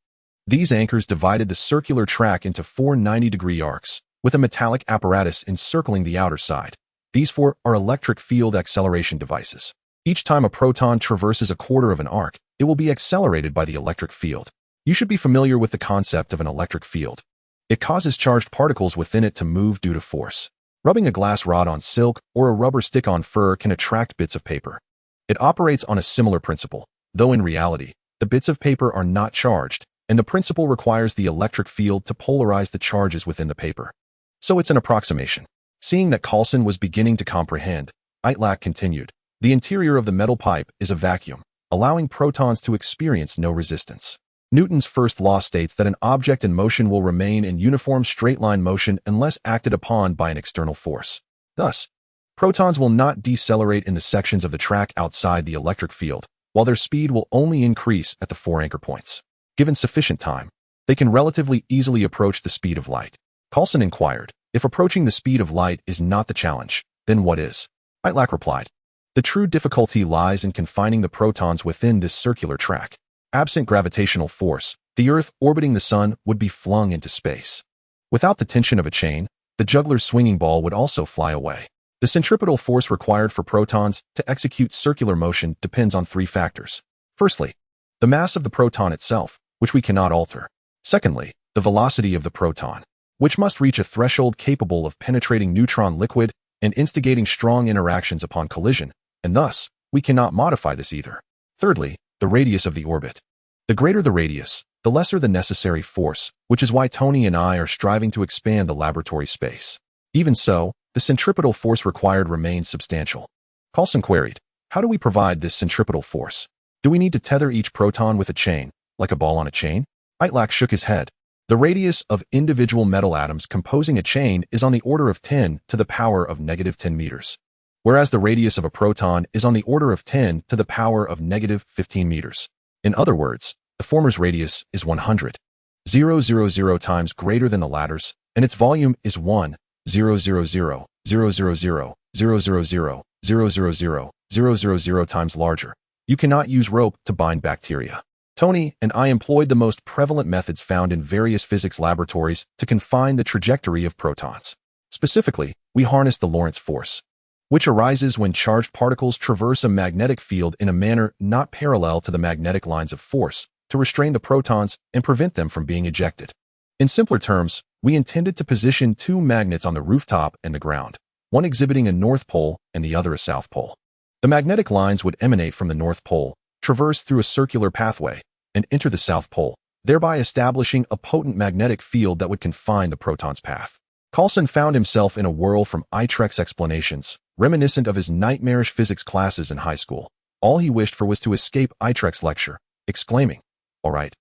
Speaker 1: These anchors divided the circular track into 4 90-degree arcs, with a metallic apparatus encircling the outer side. These 4 are electric field acceleration devices. Each time a proton traverses a quarter of an arc, it will be accelerated by the electric field. You should be familiar with the concept of an electric field. It causes charged particles within it to move due to force. Rubbing a glass rod on silk or a rubber stick on fur can attract bits of paper. It operates on a similar principle, though in reality, the bits of paper are not charged, and the principle requires the electric field to polarize the charges within the paper. So it's an approximation. Seeing that Coulson was beginning to comprehend, Itrek continued, "The interior of the metal pipe is a vacuum, allowing protons to experience no resistance. Newton's first law states that an object in motion will remain in uniform straight-line motion unless acted upon by an external force. Thus, protons will not decelerate in the sections of the track outside the electric field, while their speed will only increase at the 4 anchor points. Given sufficient time, they can relatively easily approach the speed of light." Coulson inquired, "If approaching the speed of light is not the challenge, then what is?" Itrek replied, "The true difficulty lies in confining the protons within this circular track. Absent gravitational force, the Earth orbiting the Sun would be flung into space. Without the tension of a chain, the juggler's swinging ball would also fly away. The centripetal force required for protons to execute circular motion depends on three factors. Firstly, the mass of the proton itself, which we cannot alter. Secondly, the velocity of the proton, which must reach a threshold capable of penetrating neutron liquid and instigating strong interactions upon collision, and thus, we cannot modify this either. Thirdly, the radius of the orbit. The greater the radius, the lesser the necessary force, which is why Tony and I are striving to expand the laboratory space. Even so, the centripetal force required remains substantial. Coulson queried, how do we provide this centripetal force? Do we need to tether each proton with a chain, like a ball on a chain? Itrek shook his head. The radius of individual metal atoms composing a chain is on the order of 10 to the power of -10 meters, whereas the radius of a proton is on the order of 10 to the power of -15 meters. In other words, the former's radius is 100,000 times greater than the latter's, and its volume is 1,000,000,000,000,000,000 times larger. You cannot use rope to bind bacteria. Tony and I employed the most prevalent methods found in various physics laboratories to confine the trajectory of protons. Specifically, we harnessed the Lorentz force, which arises when charged particles traverse a magnetic field in a manner not parallel to the magnetic lines of force, to restrain the protons and prevent them from being ejected. In simpler terms, we intended to position two magnets on the rooftop and the ground, one exhibiting a north pole and the other a south pole. The magnetic lines would emanate from the north pole, traverse through a circular pathway, and enter the south pole, thereby establishing a potent magnetic field that would confine the proton's path. Coulson found himself in a whirl from Itrek's explanations, reminiscent of his nightmarish physics classes in high school. All he wished for was to escape Itrek's lecture, exclaiming, all right.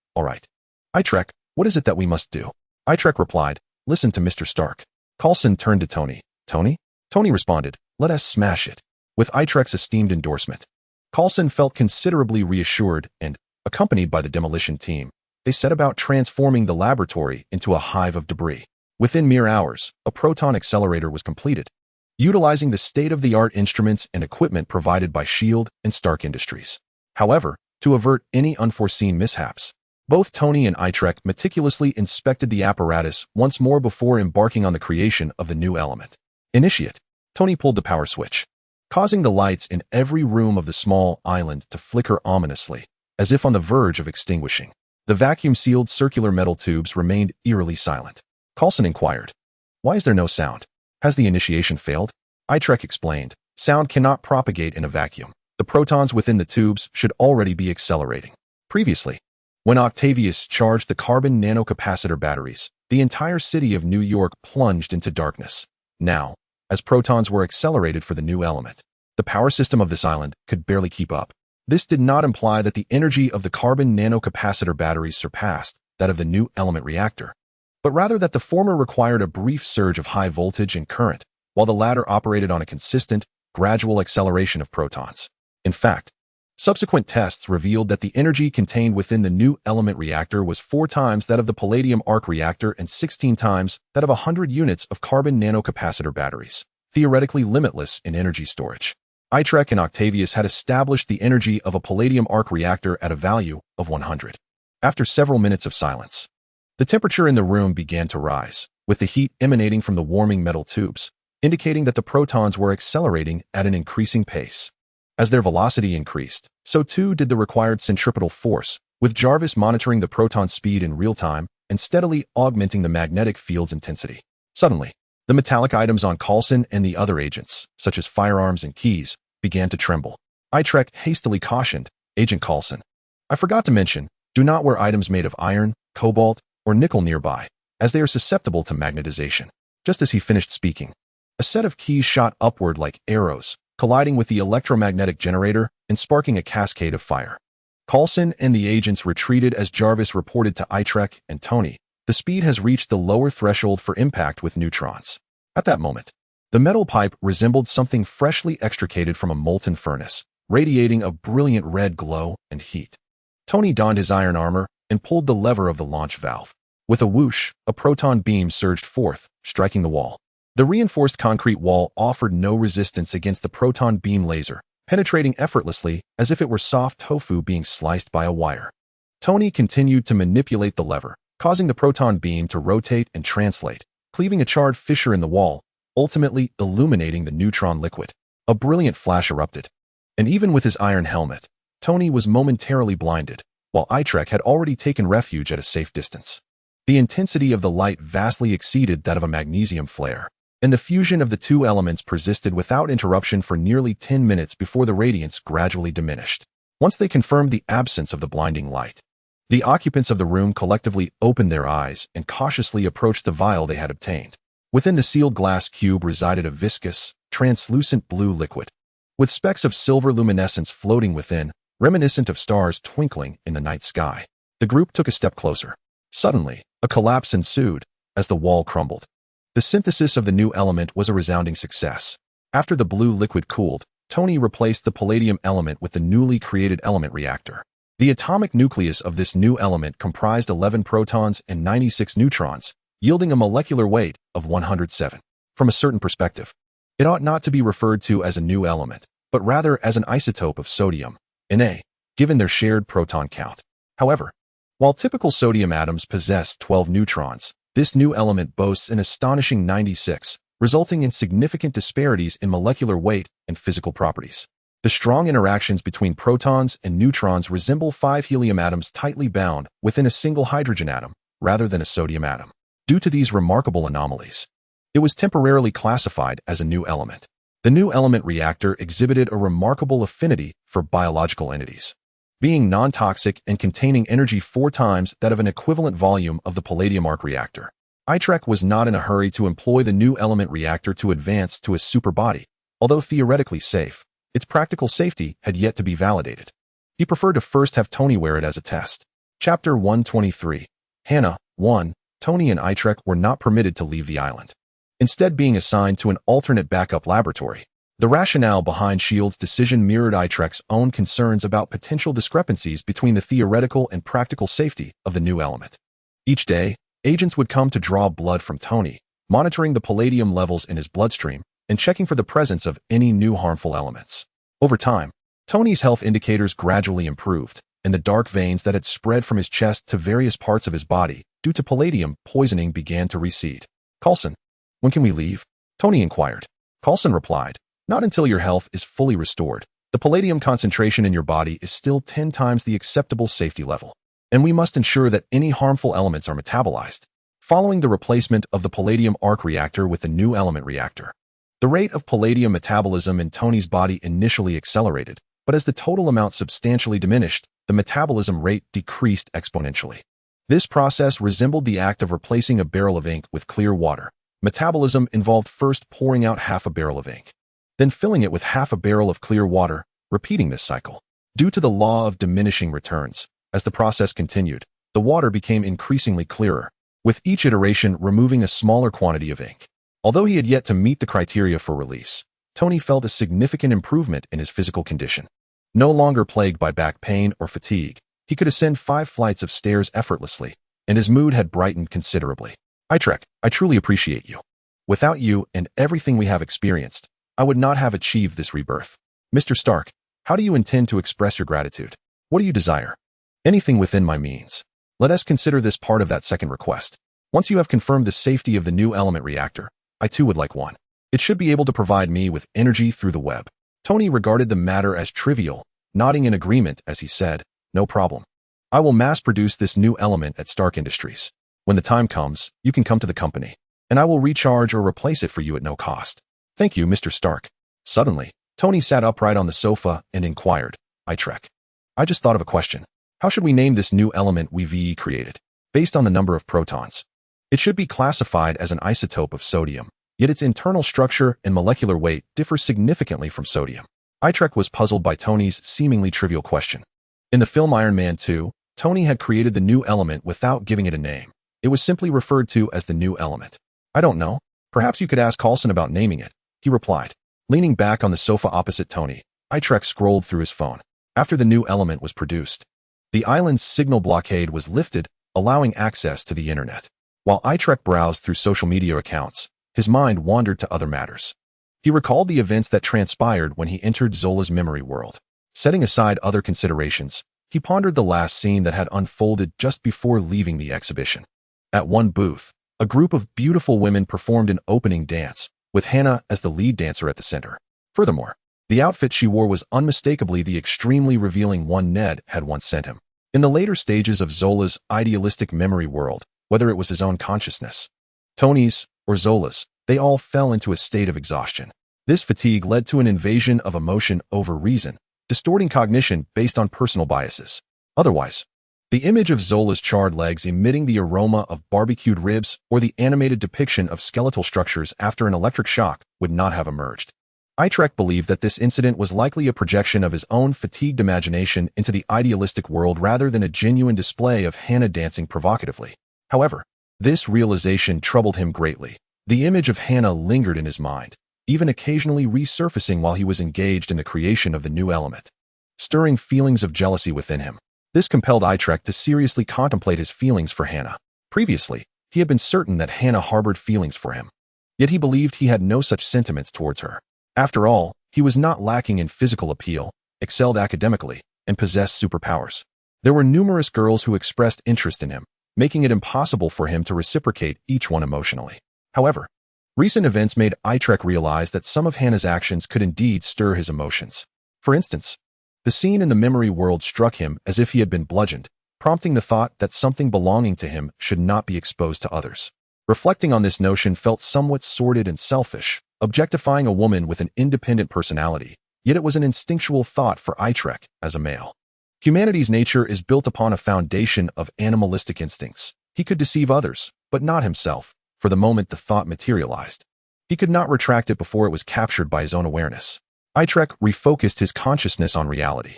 Speaker 1: Itrek, what is it that we must do? Itrek replied, listen to Mr. Stark. Coulson turned to Tony. Tony? Tony responded, let us smash it. With Itrek's esteemed endorsement, Coulson felt considerably reassured and, accompanied by the demolition team, they set about transforming the laboratory into a hive of debris. Within mere hours, a proton accelerator was completed, utilizing the state-of-the-art instruments and equipment provided by S.H.I.E.L.D. and Stark Industries. However, to avert any unforeseen mishaps, both Tony and Itrek meticulously inspected the apparatus once more before embarking on the creation of the new element. Initiate. Tony pulled the power switch, causing the lights in every room of the small island to flicker ominously, as if on the verge of extinguishing. The vacuum-sealed circular metal tubes remained eerily silent. Coulson inquired, why is there no sound? Has the initiation failed? Itrek explained, sound cannot propagate in a vacuum. The protons within the tubes should already be accelerating. Previously, when Octavius charged the carbon nanocapacitor batteries, the entire city of New York plunged into darkness. Now, as protons were accelerated for the new element, the power system of this island could barely keep up. This did not imply that the energy of the carbon nanocapacitor batteries surpassed that of the new element reactor, but rather that the former required a brief surge of high voltage and current, while the latter operated on a consistent, gradual acceleration of protons. In fact, subsequent tests revealed that the energy contained within the new element reactor was 4 times that of the palladium arc reactor and 16 times that of 100 units of carbon nanocapacitor batteries, theoretically limitless in energy storage. Itrek and Octavius had established the energy of a palladium arc reactor at a value of 100. After several minutes of silence, the temperature in the room began to rise, with the heat emanating from the warming metal tubes, indicating that the protons were accelerating at an increasing pace. As their velocity increased, so too did the required centripetal force, with Jarvis monitoring the proton speed in real time and steadily augmenting the magnetic field's intensity. Suddenly, the metallic items on Coulson and the other agents, such as firearms and keys, began to tremble. Itrek hastily cautioned, Agent Coulson, I forgot to mention, do not wear items made of iron, cobalt, or nickel nearby, as they are susceptible to magnetization. Just as he finished speaking, a set of keys shot upward like arrows, colliding with the electromagnetic generator and sparking a cascade of fire. Coulson and the agents retreated as Jarvis reported to Itrek and Tony, the speed has reached the lower threshold for impact with neutrons. At that moment, the metal pipe resembled something freshly extricated from a molten furnace, radiating a brilliant red glow and heat. Tony donned his iron armor and pulled the lever of the launch valve. With a whoosh, a proton beam surged forth, striking the wall. The reinforced concrete wall offered no resistance against the proton beam laser, penetrating effortlessly as if it were soft tofu being sliced by a wire. Tony continued to manipulate the lever, causing the proton beam to rotate and translate, cleaving a charred fissure in the wall, ultimately illuminating the neutron liquid. A brilliant flash erupted, and even with his iron helmet, Tony was momentarily blinded, while Itrek had already taken refuge at a safe distance. The intensity of the light vastly exceeded that of a magnesium flare, and the fusion of the two elements persisted without interruption for nearly 10 minutes before the radiance gradually diminished. Once they confirmed the absence of the blinding light, the occupants of the room collectively opened their eyes and cautiously approached the vial they had obtained. Within the sealed glass cube resided a viscous, translucent blue liquid, with specks of silver luminescence floating within, reminiscent of stars twinkling in the night sky. The group took a step closer. Suddenly, a collapse ensued as the wall crumbled. The synthesis of the new element was a resounding success. After the blue liquid cooled, Tony replaced the palladium element with the newly created element reactor. The atomic nucleus of this new element comprised 11 protons and 96 neutrons, yielding a molecular weight of 107. From a certain perspective, it ought not to be referred to as a new element, but rather as an isotope of sodium, Na, given their shared proton count. However, while typical sodium atoms possess 12 neutrons, this new element boasts an astonishing 96, resulting in significant disparities in molecular weight and physical properties. The strong interactions between protons and neutrons resemble 5 helium atoms tightly bound within a single hydrogen atom, rather than a sodium atom. Due to these remarkable anomalies, it was temporarily classified as a new element. The new element reactor exhibited a remarkable affinity for biological entities, being non-toxic and containing energy 4 times that of an equivalent volume of the palladium arc reactor. Itrek was not in a hurry to employ the new element reactor to advance to a superbody. Although theoretically safe, its practical safety had yet to be validated. He preferred to first have Tony wear it as a test. Chapter 123. Hannah 1. Tony and Itrek were not permitted to leave the island, instead being assigned to an alternate backup laboratory. The rationale behind S.H.I.E.L.D's decision mirrored Itrek's own concerns about potential discrepancies between the theoretical and practical safety of the new element. Each day, agents would come to draw blood from Tony, monitoring the palladium levels in his bloodstream and checking for the presence of any new harmful elements. Over time, Tony's health indicators gradually improved, and the dark veins that had spread from his chest to various parts of his body due to palladium poisoning began to recede. "Coulson, when can we leave?" Tony inquired. Coulson replied, "Not until your health is fully restored. The palladium concentration in your body is still 10 times the acceptable safety level, and we must ensure that any harmful elements are metabolized." Following the replacement of the palladium arc reactor with the new element reactor, the rate of palladium metabolism in Tony's body initially accelerated, but as the total amount substantially diminished, the metabolism rate decreased exponentially. This process resembled the act of replacing a barrel of ink with clear water. Metabolism involved first pouring out half a barrel of ink, then filling it with half a barrel of clear water, repeating this cycle. Due to the law of diminishing returns, as the process continued, the water became increasingly clearer, with each iteration removing a smaller quantity of ink. Although he had yet to meet the criteria for release, Tony felt a significant improvement in his physical condition. No longer plagued by back pain or fatigue, he could ascend 5 flights of stairs effortlessly, and his mood had brightened considerably. "Itrek, I truly appreciate you. Without you and everything we have experienced, I would not have achieved this rebirth. Mr. Stark, how do you intend to express your gratitude? What do you desire?" "Anything within my means. Let us consider this part of that second request. Once you have confirmed the safety of the new element reactor, I too would like one. It should be able to provide me with energy through the web." Tony regarded the matter as trivial, nodding in agreement as he said, "No problem. I will mass-produce this new element at Stark Industries. When the time comes, you can come to the company, and I will recharge or replace it for you at no cost." "Thank you, Mr. Stark." Suddenly, Tony sat upright on the sofa and inquired, "Itrek, I just thought of a question. How should we name this new element we've created, based on the number of protons? It should be classified as an isotope of sodium, yet its internal structure and molecular weight differ significantly from sodium." Itrek was puzzled by Tony's seemingly trivial question. In the film Iron Man 2, Tony had created the new element without giving it a name. It was simply referred to as the new element. "I don't know. Perhaps you could ask Coulson about naming it," he replied. Leaning back on the sofa opposite Tony, Itrek scrolled through his phone. After the new element was produced, the island's signal blockade was lifted, allowing access to the internet. While Itrek browsed through social media accounts, his mind wandered to other matters. He recalled the events that transpired when he entered Zola's memory world. Setting aside other considerations, he pondered the last scene that had unfolded just before leaving the exhibition. At one booth, a group of beautiful women performed an opening dance, with Hannah as the lead dancer at the center. Furthermore, the outfit she wore was unmistakably the extremely revealing one Ned had once sent him. In the later stages of Zola's idealistic memory world, whether it was his own consciousness, Tony's, or Zola's, they all fell into a state of exhaustion. This fatigue led to an invasion of emotion over reason, distorting cognition based on personal biases. Otherwise, the image of Zola's charred legs emitting the aroma of barbecued ribs or the animated depiction of skeletal structures after an electric shock would not have emerged. Itrek believed that this incident was likely a projection of his own fatigued imagination into the idealistic world rather than a genuine display of Hannah dancing provocatively. However, this realization troubled him greatly. The image of Hannah lingered in his mind, even occasionally resurfacing while he was engaged in the creation of the new element, stirring feelings of jealousy within him. This compelled Itrek to seriously contemplate his feelings for Hannah. Previously, he had been certain that Hannah harbored feelings for him, yet he believed he had no such sentiments towards her. After all, he was not lacking in physical appeal, excelled academically, and possessed superpowers. There were numerous girls who expressed interest in him, making it impossible for him to reciprocate each one emotionally. However, recent events made Itrek realize that some of Hannah's actions could indeed stir his emotions. For instance, the scene in the memory world struck him as if he had been bludgeoned, prompting the thought that something belonging to him should not be exposed to others. Reflecting on this notion felt somewhat sordid and selfish, objectifying a woman with an independent personality, yet it was an instinctual thought for Itrek as a male. Humanity's nature is built upon a foundation of animalistic instincts. He could deceive others, but not himself, for the moment the thought materialized. He could not retract it before it was captured by his own awareness. Itrek refocused his consciousness on reality.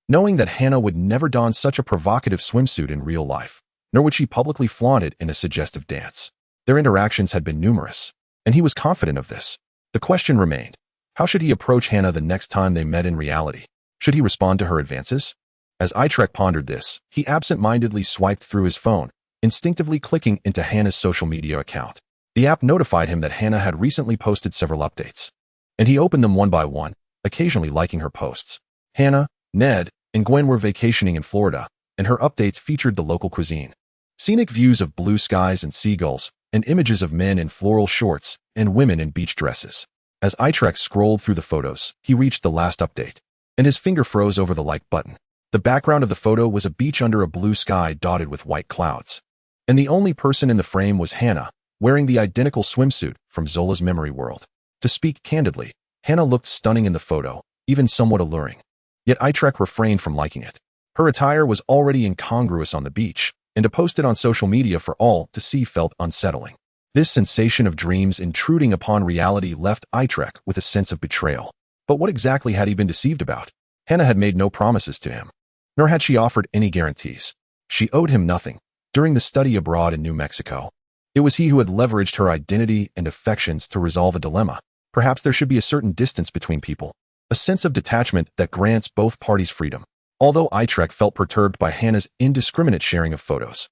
Speaker 1: Knowing that Hannah would never don such a provocative swimsuit in real life, nor would she publicly flaunt it in a suggestive dance. Their interactions had been numerous, and he was confident of this. The question remained, how should he approach Hannah the next time they met in reality? Should he respond to her advances? As Itrek pondered this, he absent-mindedly swiped through his phone, instinctively clicking into Hannah's social media account. The app notified him that Hannah had recently posted several updates, and he opened them one by one, occasionally liking her posts. Hannah, Ned, and Gwen were vacationing in Florida, and her updates featured the local cuisine. Scenic views of blue skies and seagulls, and images of men in floral shorts and women in beach dresses. As Itrek scrolled through the photos, he reached the last update, and his finger froze over the like button. The background of the photo was a beach under a blue sky dotted with white clouds. And the only person in the frame was Hannah, wearing the identical swimsuit from Zola's memory world. To speak candidly, Hannah looked stunning in the photo, even somewhat alluring. Yet Itrek refrained from liking it. Her attire was already incongruous on the beach, and to post it on social media for all to see felt unsettling. This sensation of dreams intruding upon reality left Itrek with a sense of betrayal. But what exactly had he been deceived about? Hannah had made no promises to him, nor had she offered any guarantees. She owed him nothing. During the study abroad in New Mexico, it was he who had leveraged her identity and affections to resolve a dilemma. Perhaps there should be a certain distance between people, a sense of detachment that grants both parties freedom. Although Itrek felt perturbed by Hannah's indiscriminate sharing of photos,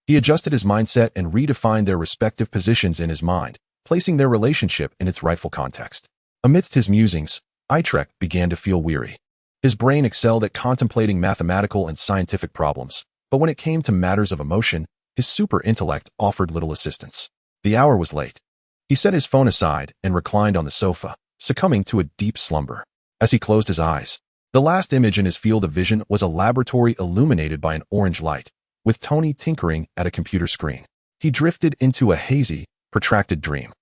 Speaker 1: he adjusted his mindset and redefined their respective positions in his mind, placing their relationship in its rightful context. Amidst his musings, Itrek began to feel weary. His brain excelled at contemplating mathematical and scientific problems, but when it came to matters of emotion, his super intellect offered little assistance. The hour was late. He set his phone aside and reclined on the sofa, succumbing to a deep slumber. As he closed his eyes, the last image in his field of vision was a laboratory illuminated by an orange light, with Tony tinkering at a computer screen. He drifted into a hazy, protracted dream.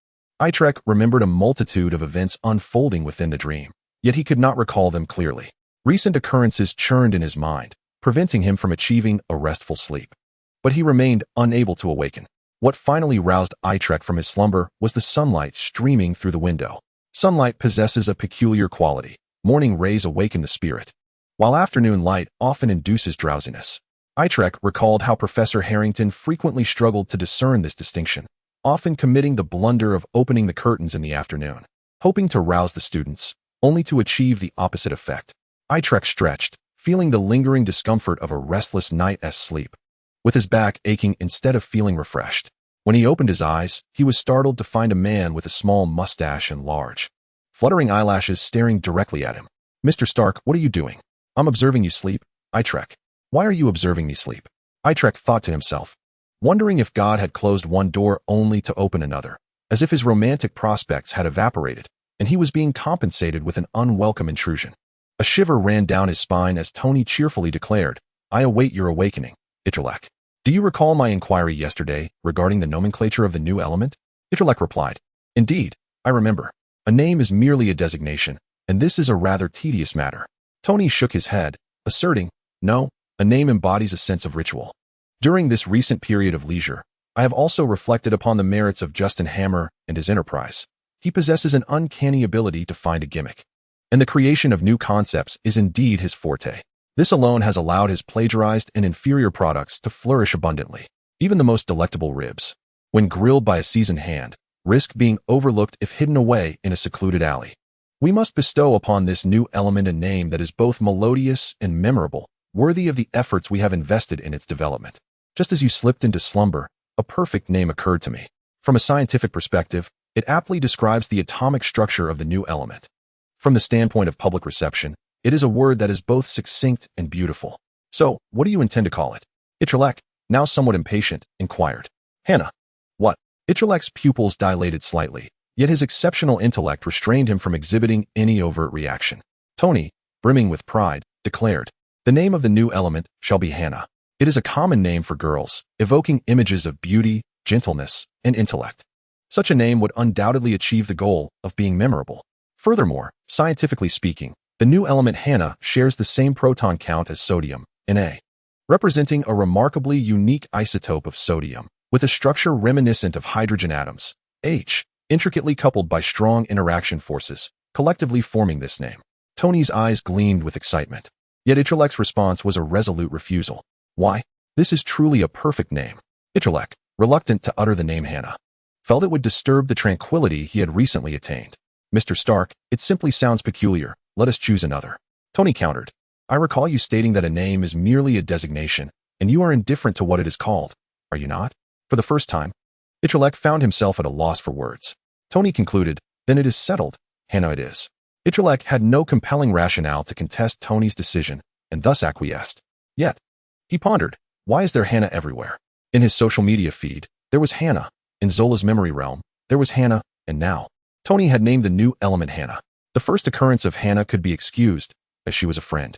Speaker 1: Itrek remembered a multitude of events unfolding within the dream, yet he could not recall them clearly. Recent occurrences churned in his mind, preventing him from achieving a restful sleep. But he remained unable to awaken. What finally roused Itrek from his slumber was the sunlight streaming through the window. Sunlight possesses a peculiar quality. Morning rays awaken the spirit, while afternoon light often induces drowsiness. Itrek recalled how Professor Harrington frequently struggled to discern this distinction, often committing the blunder of opening the curtains in the afternoon, hoping to rouse the students, only to achieve the opposite effect. Itrek stretched, feeling the lingering discomfort of a restless night's sleep, with his back aching instead of feeling refreshed. When he opened his eyes, he was startled to find a man with a small mustache and large, fluttering eyelashes staring directly at him. "Mr. Stark, what are you doing?" "I'm observing you sleep, Itrek." "Why are you observing me sleep?" Itrek thought to himself, wondering if God had closed one door only to open another. as if his romantic prospects had evaporated, and he was being compensated with an unwelcome intrusion. A shiver ran down his spine as Tony cheerfully declared, "I await your awakening, Itrek. Do you recall my inquiry yesterday regarding the nomenclature of the new element?" Itrek replied, "Indeed, I remember. A name is merely a designation, and this is a rather tedious matter." Tony shook his head, asserting, "No, a name embodies a sense of ritual. During this recent period of leisure, I have also reflected upon the merits of Justin Hammer and his enterprise. He possesses an uncanny ability to find a gimmick, and the creation of new concepts is indeed his forte. This alone has allowed his plagiarized and inferior products to flourish abundantly. Even the most delectable ribs, when grilled by a seasoned hand, risk being overlooked if hidden away in a secluded alley. We must bestow upon this new element a name that is both melodious and memorable, worthy of the efforts we have invested in its development." Just as you slipped into slumber, a perfect name occurred to me. From a scientific perspective, it aptly describes the atomic structure of the new element. From the standpoint of public reception, it is a word that is both succinct and beautiful. "So, what do you intend to call it?" Itrek, now somewhat impatient, inquired. "Hannah." "What?" Itrelek's pupils dilated slightly, yet his exceptional intellect restrained him from exhibiting any overt reaction. Tony, brimming with pride, declared, "The name of the new element shall be Hannah. It is a common name for girls, evoking images of beauty, gentleness, and intellect. Such a name would undoubtedly achieve the goal of being memorable. Furthermore, scientifically speaking, the new element Hannah shares the same proton count as sodium, Na, representing a remarkably unique isotope of sodium, with a structure reminiscent of hydrogen atoms, H, intricately coupled by strong interaction forces, collectively forming this name." Tony's eyes gleamed with excitement. Yet Itrelek's response was a resolute refusal. "Why? This is truly a perfect name." Itrek, reluctant to utter the name Hannah, felt it would disturb the tranquility he had recently attained. "Mr. Stark, it simply sounds peculiar. Let us choose another." Tony countered, "I recall you stating that a name is merely a designation, and you are indifferent to what it is called, are you not?" For the first time, Itrek found himself at a loss for words. Tony concluded, "Then it is settled. Hannah it is." Itrek had no compelling rationale to contest Tony's decision, and thus acquiesced. Yet, he pondered, why is there Hannah everywhere? In his social media feed, there was Hannah. In Zola's memory realm, there was Hannah, and now, Tony had named the new element Hannah. The first occurrence of Hannah could be excused, as she was a friend.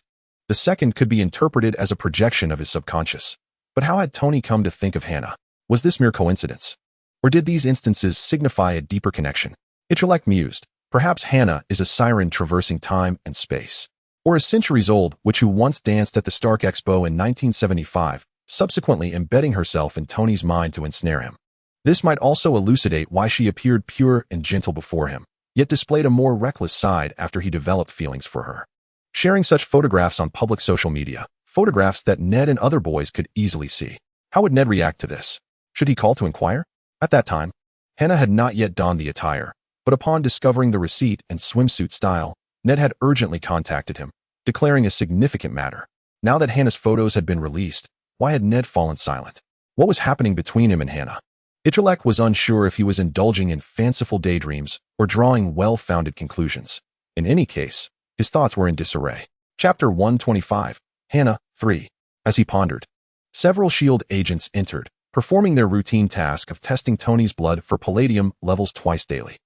Speaker 1: The second could be interpreted as a projection of his subconscious. But how had Tony come to think of Hannah? Was this mere coincidence? Or did these instances signify a deeper connection? Itrek mused, perhaps Hannah is a siren traversing time and space. Or a centuries-old witch who once danced at the Stark Expo in 1975, subsequently embedding herself in Tony's mind to ensnare him. This might also elucidate why she appeared pure and gentle before him, yet displayed a more reckless side after he developed feelings for her. Sharing such photographs on public social media, photographs that Ned and other boys could easily see. How would Ned react to this? Should he call to inquire? At that time, Hannah had not yet donned the attire, but upon discovering the receipt and swimsuit style, Ned had urgently contacted him, declaring a significant matter. Now that Hannah's photos had been released, why had Ned fallen silent? What was happening between him and Hannah? Itrek was unsure if he was indulging in fanciful daydreams or drawing well-founded conclusions. In any case, his thoughts were in disarray. Chapter 125, Hannah 3. As he pondered, several S.H.I.E.L.D. agents entered, performing their routine task of testing Tony's blood for palladium levels twice daily.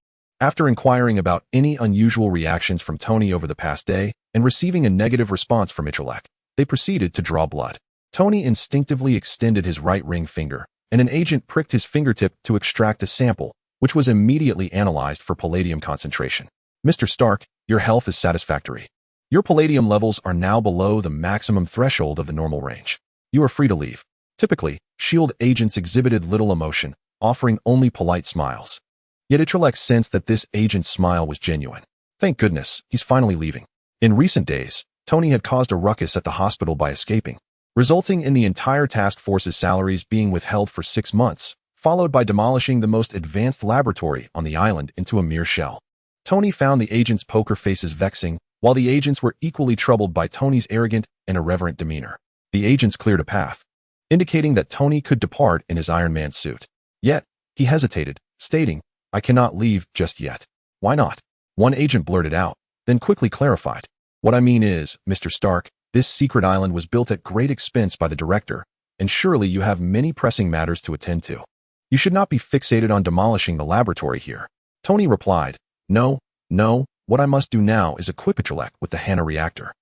Speaker 1: After inquiring about any unusual reactions from Tony over the past day and receiving a negative response from Itrek, they proceeded to draw blood. Tony instinctively extended his right ring finger, and an agent pricked his fingertip to extract a sample, which was immediately analyzed for palladium concentration. "Mr. Stark, your health is satisfactory. Your palladium levels are now below the maximum threshold of the normal range. You are free to leave." Typically, S.H.I.E.L.D. agents exhibited little emotion, offering only polite smiles. Yet Itrek sensed that this agent's smile was genuine. Thank goodness, he's finally leaving. In recent days, Tony had caused a ruckus at the hospital by escaping, resulting in the entire task force's salaries being withheld for 6 months, followed by demolishing the most advanced laboratory on the island into a mere shell. Tony found the agents' poker faces vexing, while the agents were equally troubled by Tony's arrogant and irreverent demeanor. The agents cleared a path, indicating that Tony could depart in his Iron Man suit. Yet, he hesitated, stating, "I cannot leave just yet." "Why not?" One agent blurted out, then quickly clarified. "What I mean is, Mr. Stark, this secret island was built at great expense by the director, and surely you have many pressing matters to attend to." You should not be fixated on demolishing the laboratory here. Tony replied, No, what I must do now is equip Itrek with the Hana reactor.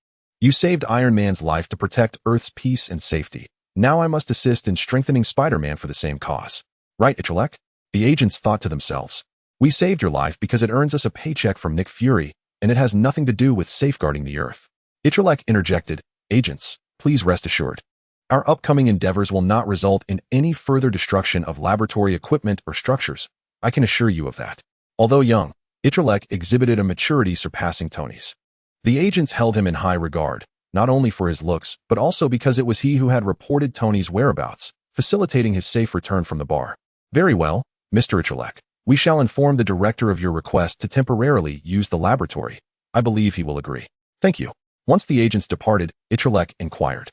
Speaker 1: You saved Iron Man's life to protect Earth's peace and safety. Now I must assist in strengthening Spider-Man for the same cause. Right, Itrek? The agents thought to themselves. We saved your life because it earns us a paycheck from Nick Fury, and it has nothing to do with safeguarding the Earth. Itrek interjected, Agents, please rest assured. Our upcoming endeavors will not result in any further destruction of laboratory equipment or structures. I can assure you of that. Although young, Itrek exhibited a maturity surpassing Tony's. The agents held him in high regard, not only for his looks, but also because it was he who had reported Tony's whereabouts, facilitating his safe return from the bar. Very well, Mr. Itrek. We shall inform the director of your request to temporarily use the laboratory. I believe he will agree. Thank you. Once the agents departed, Itrek inquired.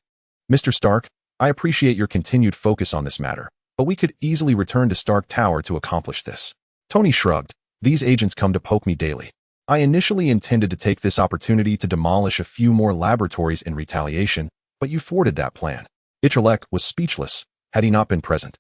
Speaker 1: Mr. Stark, I appreciate your continued focus on this matter, but we could easily return to Stark Tower to accomplish this. Tony shrugged. These agents come to poke me daily. I initially intended to take this opportunity to demolish a few more laboratories in retaliation, but you thwarted that plan. Itrek was speechless, had he not been present.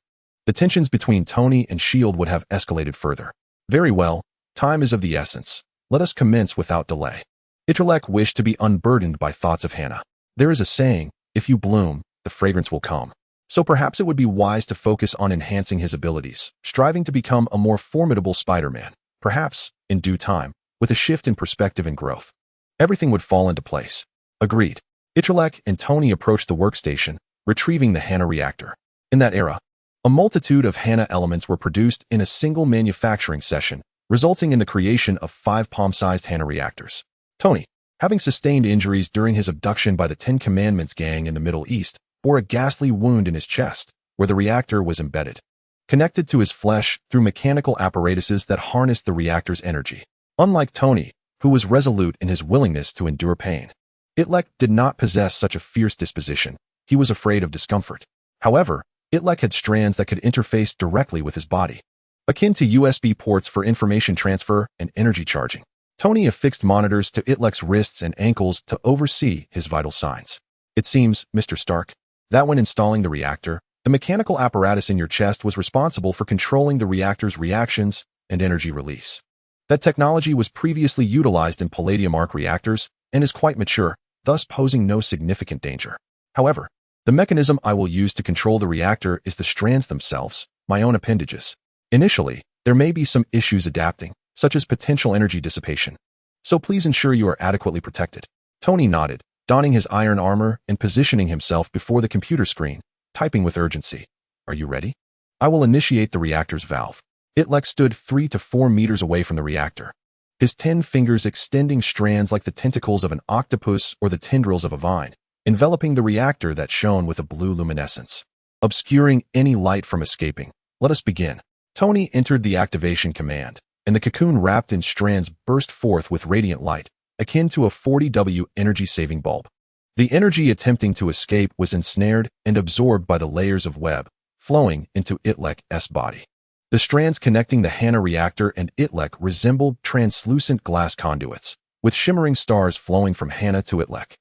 Speaker 1: The tensions between Tony and S.H.I.E.L.D. would have escalated further. Very well, time is of the essence. Let us commence without delay. Itrek wished to be unburdened by thoughts of Hana. There is a saying, if you bloom, the fragrance will come. So perhaps it would be wise to focus on enhancing his abilities, striving to become a more formidable Spider-Man. Perhaps, in due time, with a shift in perspective and growth, everything would fall into place. Agreed. Itrek and Tony approached the workstation, retrieving the Hana reactor. In that era, a multitude of Hana elements were produced in a single manufacturing session, resulting in the creation of 5 palm-sized Hana reactors. Tony, having sustained injuries during his abduction by the Ten Commandments gang in the Middle East, bore a ghastly wound in his chest, where the reactor was embedded, connected to his flesh through mechanical apparatuses that harnessed the reactor's energy. Unlike Tony, who was resolute in his willingness to endure pain, Itrek did not possess such a fierce disposition. He was afraid of discomfort. However, Itrek had strands that could interface directly with his body, akin to USB ports for information transfer and energy charging. Tony affixed monitors to Itrek's wrists and ankles to oversee his vital signs. It seems, Mr. Stark, that when installing the reactor, the mechanical apparatus in your chest was responsible for controlling the reactor's reactions and energy release. That technology was previously utilized in palladium arc reactors and is quite mature, thus posing no significant danger. However, the mechanism I will use to control the reactor is the strands themselves, my own appendages. Initially, there may be some issues adapting, such as potential energy dissipation. So please ensure you are adequately protected. Tony nodded, donning his iron armor and positioning himself before the computer screen, typing with urgency. Are you ready? I will initiate the reactor's valve. Itrek stood 3 to 4 meters away from the reactor, his 10 fingers extending strands like the tentacles of an octopus or the tendrils of a vine, enveloping the reactor that shone with a blue luminescence, obscuring any light from escaping. Let us begin. Tony entered the activation command, and the cocoon wrapped in strands burst forth with radiant light, akin to a 40W energy-saving bulb. The energy attempting to escape was ensnared and absorbed by the layers of web, flowing into Itrek's body. The strands connecting the Hana reactor and Itrek resembled translucent glass conduits, with shimmering stars flowing from Hana to Itrek,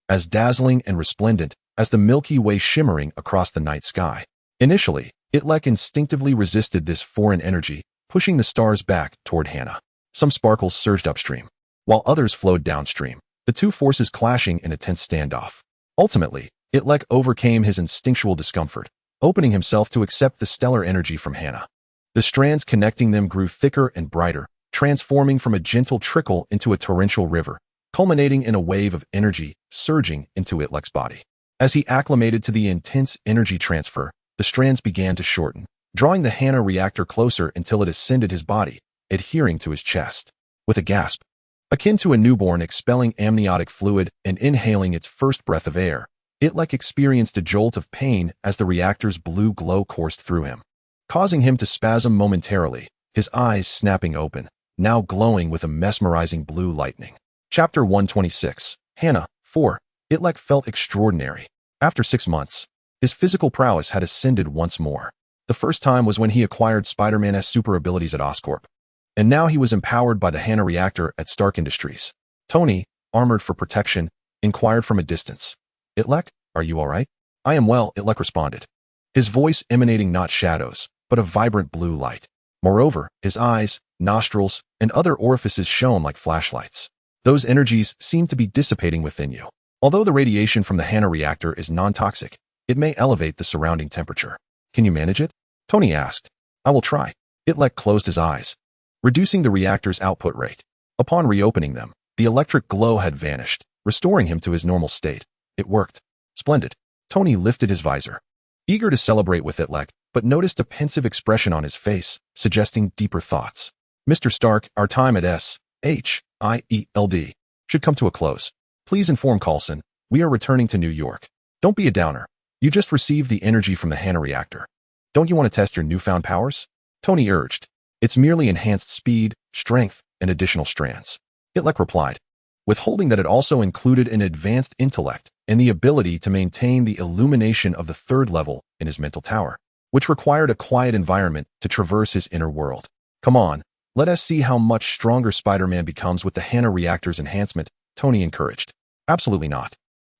Speaker 1: as dazzling and resplendent as the Milky Way shimmering across the night sky. Initially, Itrek instinctively resisted this foreign energy, pushing the stars back toward Hana. Some sparkles surged upstream, while others flowed downstream, the two forces clashing in a tense standoff. Ultimately, Itrek overcame his instinctual discomfort, opening himself to accept the stellar energy from Hana. The strands connecting them grew thicker and brighter, transforming from a gentle trickle into a torrential river, culminating in a wave of energy surging into Itrek's body. As he acclimated to the intense energy transfer, the strands began to shorten, drawing the Hana reactor closer until it ascended his body, adhering to his chest. With a gasp, akin to a newborn expelling amniotic fluid and inhaling its first breath of air, Itrek experienced a jolt of pain as the reactor's blue glow coursed through him, causing him to spasm momentarily, his eyes snapping open, now glowing with a mesmerizing blue lightning. Chapter 126. Hana. 4. Itrek felt extraordinary. After 6 months, his physical prowess had ascended once more. The first time was when he acquired Spider-Man's super abilities at Oscorp, and now he was empowered by the Hana reactor at Stark Industries. Tony, armored for protection, inquired from a distance. Itrek, are you all right? I am well, Itrek responded, his voice emanating not shadows, but but a vibrant blue light. Moreover, his eyes, nostrils, and other orifices shone like flashlights. Those energies seem to be dissipating within you. Although the radiation from the Hana reactor is non-toxic, it may elevate the surrounding temperature. Can you manage it? Tony asked. I will try. Itrek closed his eyes, reducing the reactor's output rate. Upon reopening them, the electric glow had vanished, restoring him to his normal state. It worked. Splendid. Tony lifted his visor, eager to celebrate with Itrek, but noticed a pensive expression on his face, suggesting deeper thoughts. Mr. Stark, our time at S.H.I.E.L.D. should come to a close. Please inform Coulson, we are returning to New York. Don't be a downer. You just received the energy from the Hana reactor. Don't you want to test your newfound powers? Tony urged. It's merely enhanced speed, strength, and additional strands. Itrek replied, withholding that it also included an advanced intellect and the ability to maintain the illumination of the third level in his mental tower, which required a quiet environment to traverse his inner world. Come on, let us see how much stronger Spider-Man becomes with the Hana reactor's enhancement, Tony encouraged. Absolutely not.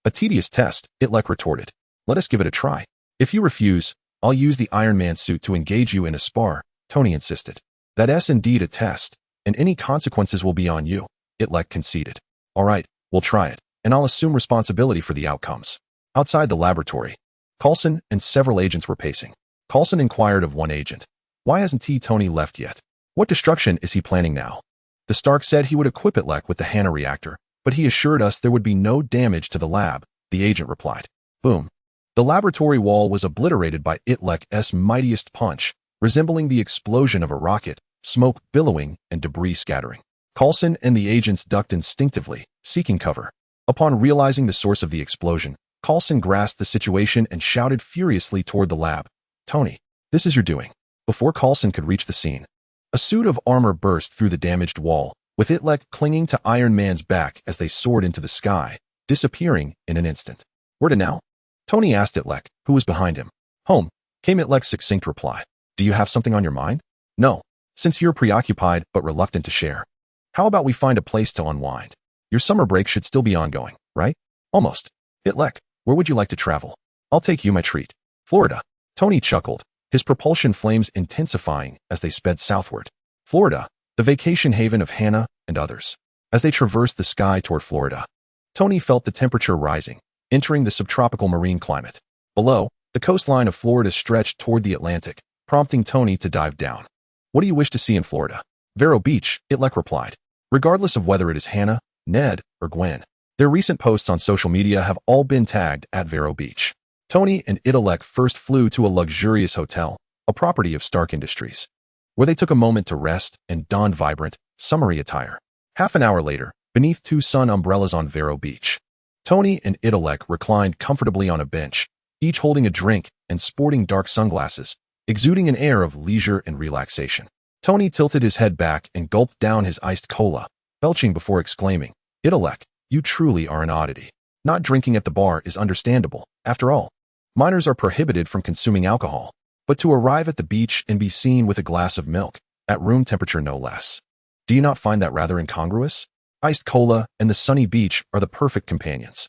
Speaker 1: A tedious test, Itrek retorted. Let us give it a try. If you refuse, I'll use the Iron Man suit to engage you in a spar, Tony insisted. That's indeed a test, and any consequences will be on you, Itrek conceded. All right, we'll try it, and I'll assume responsibility for the outcomes. Outside the laboratory, Coulson and several agents were pacing. Coulson inquired of one agent. Why hasn't Tony left yet? What destruction is he planning now? The Stark said he would equip Itrek with the Hana reactor, but he assured us there would be no damage to the lab, the agent replied. Boom. The laboratory wall was obliterated by Itrek's mightiest punch, resembling the explosion of a rocket, smoke billowing and debris scattering. Coulson and the agents ducked instinctively, seeking cover. Upon realizing the source of the explosion, Coulson grasped the situation and shouted furiously toward the lab. Tony, this is your doing. Before Coulson could reach the scene, a suit of armor burst through the damaged wall, with Itrek clinging to Iron Man's back as they soared into the sky, disappearing in an instant. Where to now? Tony asked Itrek, who was behind him. Home, came Itrek's succinct reply. Do you have something on your mind? No, since you're preoccupied but reluctant to share. How about we find a place to unwind? Your summer break should still be ongoing, right? Almost. Itrek, where would you like to travel? I'll take you my treat. Florida. Tony chuckled, his propulsion flames intensifying as they sped southward. Florida, the vacation haven of Hana and others. As they traversed the sky toward Florida, Tony felt the temperature rising, entering the subtropical marine climate. Below, the coastline of Florida stretched toward the Atlantic, prompting Tony to dive down. What do you wish to see in Florida? Vero Beach, Itrek replied. Regardless of whether it is Hana, Ned, or Gwen, their recent posts on social media have all been tagged at Vero Beach. Tony and Itrek first flew to a luxurious hotel, a property of Stark Industries, where they took a moment to rest and donned vibrant, summery attire. Half an hour later, beneath two sun umbrellas on Vero Beach, Tony and Itrek reclined comfortably on a bench, each holding a drink and sporting dark sunglasses, exuding an air of leisure and relaxation. Tony tilted his head back and gulped down his iced cola, belching before exclaiming, Itrek, you truly are an oddity. Not drinking at the bar is understandable. After all, minors are prohibited from consuming alcohol, but to arrive at the beach and be seen with a glass of milk, at room temperature no less. Do you not find that rather incongruous? Iced cola and the sunny beach are the perfect companions.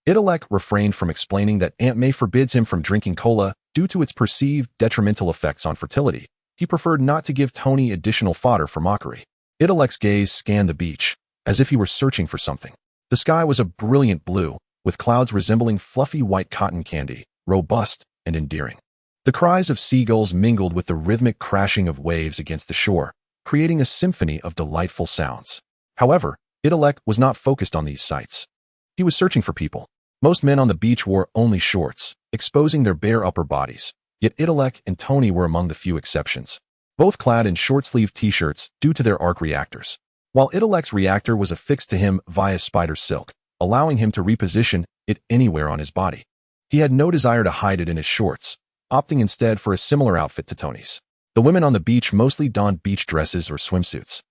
Speaker 1: Itrek refrained from explaining that Aunt May forbids him from drinking cola due to its perceived detrimental effects on fertility. He preferred not to give Tony additional fodder for mockery. Itrek's gaze scanned the beach, as if he were searching for something. The sky was a brilliant blue, with clouds resembling fluffy white cotton candy, robust and endearing. The cries of seagulls mingled with the rhythmic crashing of waves against the shore, creating a symphony of delightful sounds. However, Itrek was not focused on these sights. He was searching for people. Most men on the beach wore only shorts, exposing their bare upper bodies, yet Itrek and Tony were among the few exceptions, both clad in short-sleeved t-shirts due to their arc reactors. While Itrek's reactor was affixed to him via spider silk, allowing him to reposition it anywhere on his body. He had no desire to hide it in his shorts, opting instead for a similar outfit to Tony's. The women on the beach mostly donned beach dresses or swimsuits.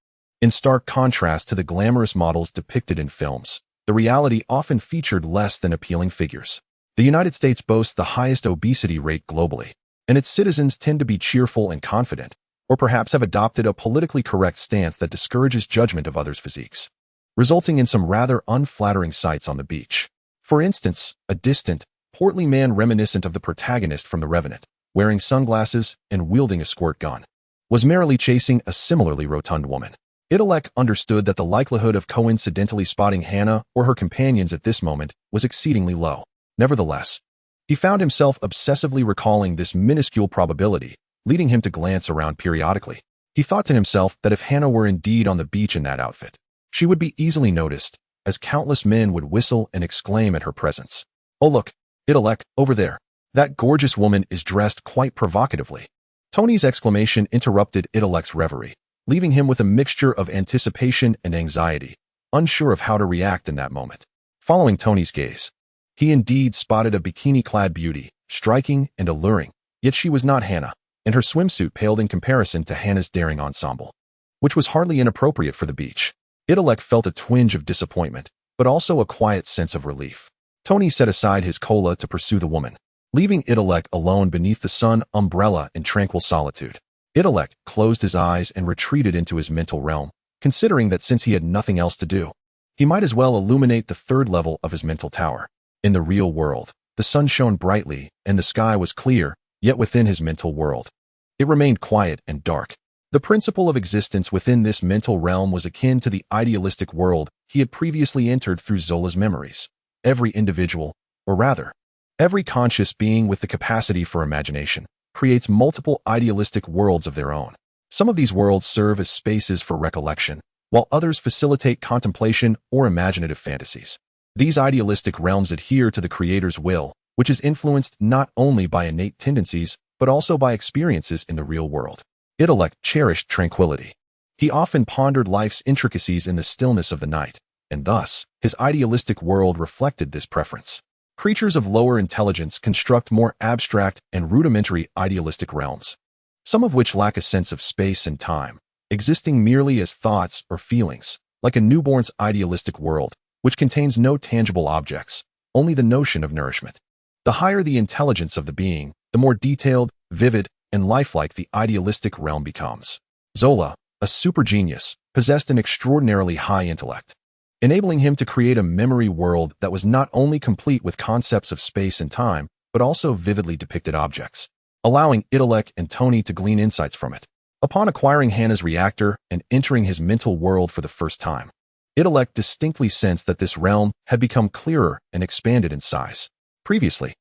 Speaker 1: In stark contrast to the glamorous models depicted in films, the reality often featured less than appealing figures. The United States boasts the highest obesity rate globally, and its citizens tend to be cheerful and confident, or perhaps have adopted a politically correct stance that discourages judgment of others' physiques, resulting in some rather unflattering sights on the beach. For instance, a distant, portly man reminiscent of the protagonist from The Revenant, wearing sunglasses and wielding a squirt gun, was merrily chasing a similarly rotund woman. Itrek understood that the likelihood of coincidentally spotting Hannah or her companions at this moment was exceedingly low. Nevertheless, he found himself obsessively recalling this minuscule probability, leading him to glance around periodically. He thought to himself that if Hannah were indeed on the beach in that outfit, she would be easily noticed, as countless men would whistle and exclaim at her presence. "Oh look, Itrek, over there. That gorgeous woman is dressed quite provocatively." Tony's exclamation interrupted Itrek's reverie, leaving him with a mixture of anticipation and anxiety, unsure of how to react in that moment. Following Tony's gaze, he indeed spotted a bikini-clad beauty, striking and alluring, yet she was not Hannah, and her swimsuit paled in comparison to Hannah's daring ensemble, which was hardly inappropriate for the beach. Itrek felt a twinge of disappointment, but also a quiet sense of relief. Tony set aside his cola to pursue the woman, leaving Itrek alone beneath the sun umbrella in tranquil solitude. Itrek closed his eyes and retreated into his mental realm, considering that since he had nothing else to do, he might as well illuminate the third level of his mental tower. In the real world, the sun shone brightly and the sky was clear, yet within his mental world, it remained quiet and dark. The principle of existence within this mental realm was akin to the idealistic world he had previously entered through Zola's memories. Every individual, or rather, every conscious being with the capacity for imagination, creates multiple idealistic worlds of their own. Some of these worlds serve as spaces for recollection, while others facilitate contemplation or imaginative fantasies. These idealistic realms adhere to the creator's will, which is influenced not only by innate tendencies, but also by experiences in the real world. Itrek cherished tranquility. He often pondered life's intricacies in the stillness of the night, and thus, his idealistic world reflected this preference. Creatures of lower intelligence construct more abstract and rudimentary idealistic realms, some of which lack a sense of space and time, existing merely as thoughts or feelings, like a newborn's idealistic world, which contains no tangible objects, only the notion of nourishment. The higher the intelligence of the being, the more detailed, vivid, and lifelike the idealistic realm becomes. Zola, a super genius, possessed an extraordinarily high intellect, enabling him to create a memory world that was not only complete with concepts of space and time, but also vividly depicted objects, allowing Itrek and Tony to glean insights from it. Upon acquiring Hannah's reactor and entering his mental world for the first time, Itrek distinctly sensed that this realm had become clearer and expanded in size. Previously,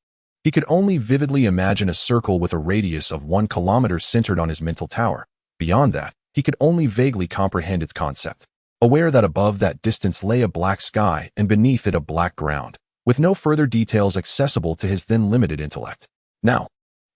Speaker 1: he could only vividly imagine a circle with a radius of 1 kilometer centered on his mental tower. Beyond that, he could only vaguely comprehend its concept, aware that above that distance lay a black sky and beneath it a black ground, with no further details accessible to his then limited intellect. Now,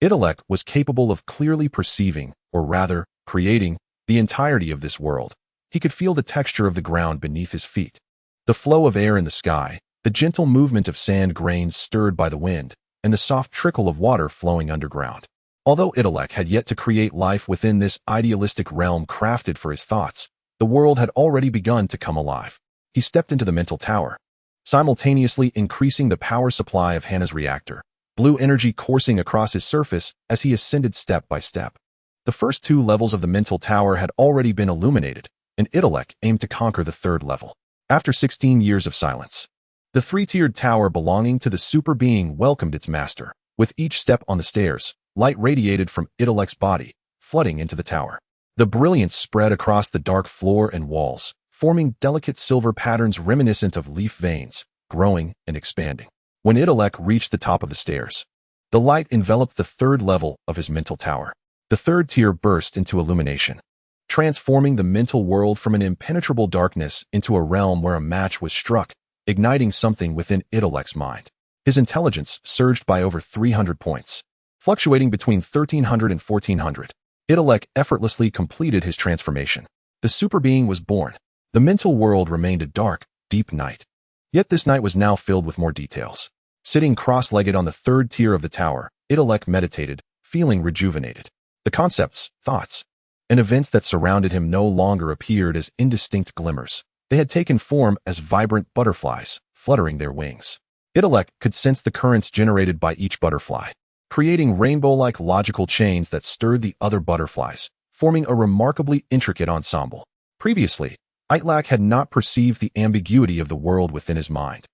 Speaker 1: Itrek was capable of clearly perceiving, or rather, creating, the entirety of this world. He could feel the texture of the ground beneath his feet, the flow of air in the sky, the gentle movement of sand grains stirred by the wind, and the soft trickle of water flowing underground. Although Itrek had yet to create life within this idealistic realm crafted for his thoughts, the world had already begun to come alive. He stepped into the mental tower, simultaneously increasing the power supply of Hannah's reactor, blue energy coursing across his surface as he ascended step by step. The first 2 levels of the mental tower had already been illuminated, and Itrek aimed to conquer the 3rd level. After 16 years of silence, the 3-tiered tower belonging to the super being welcomed its master. With each step on the stairs, light radiated from Itrek's body, flooding into the tower. The brilliance spread across the dark floor and walls, forming delicate silver patterns reminiscent of leaf veins, growing and expanding. When Itrek reached the top of the stairs, the light enveloped the 3rd level of his mental tower. The 3rd tier burst into illumination, transforming the mental world from an impenetrable darkness into a realm where a match was struck, igniting something within Itrek's mind. His intelligence surged by over 300 points, fluctuating between 1300 and 1400. Itrek effortlessly completed his transformation. The super being was born. The mental world remained a dark, deep night. Yet this night was now filled with more details. Sitting cross-legged on the 3rd tier of the tower, Itrek meditated, feeling rejuvenated. The concepts, thoughts, and events that surrounded him no longer appeared as indistinct glimmers. They had taken form as vibrant butterflies, fluttering their wings. Itrek could sense the currents generated by each butterfly, creating rainbow-like logical chains that stirred the other butterflies, forming a remarkably intricate ensemble. Previously, Itrek had not perceived the ambiguity of the world within his mind,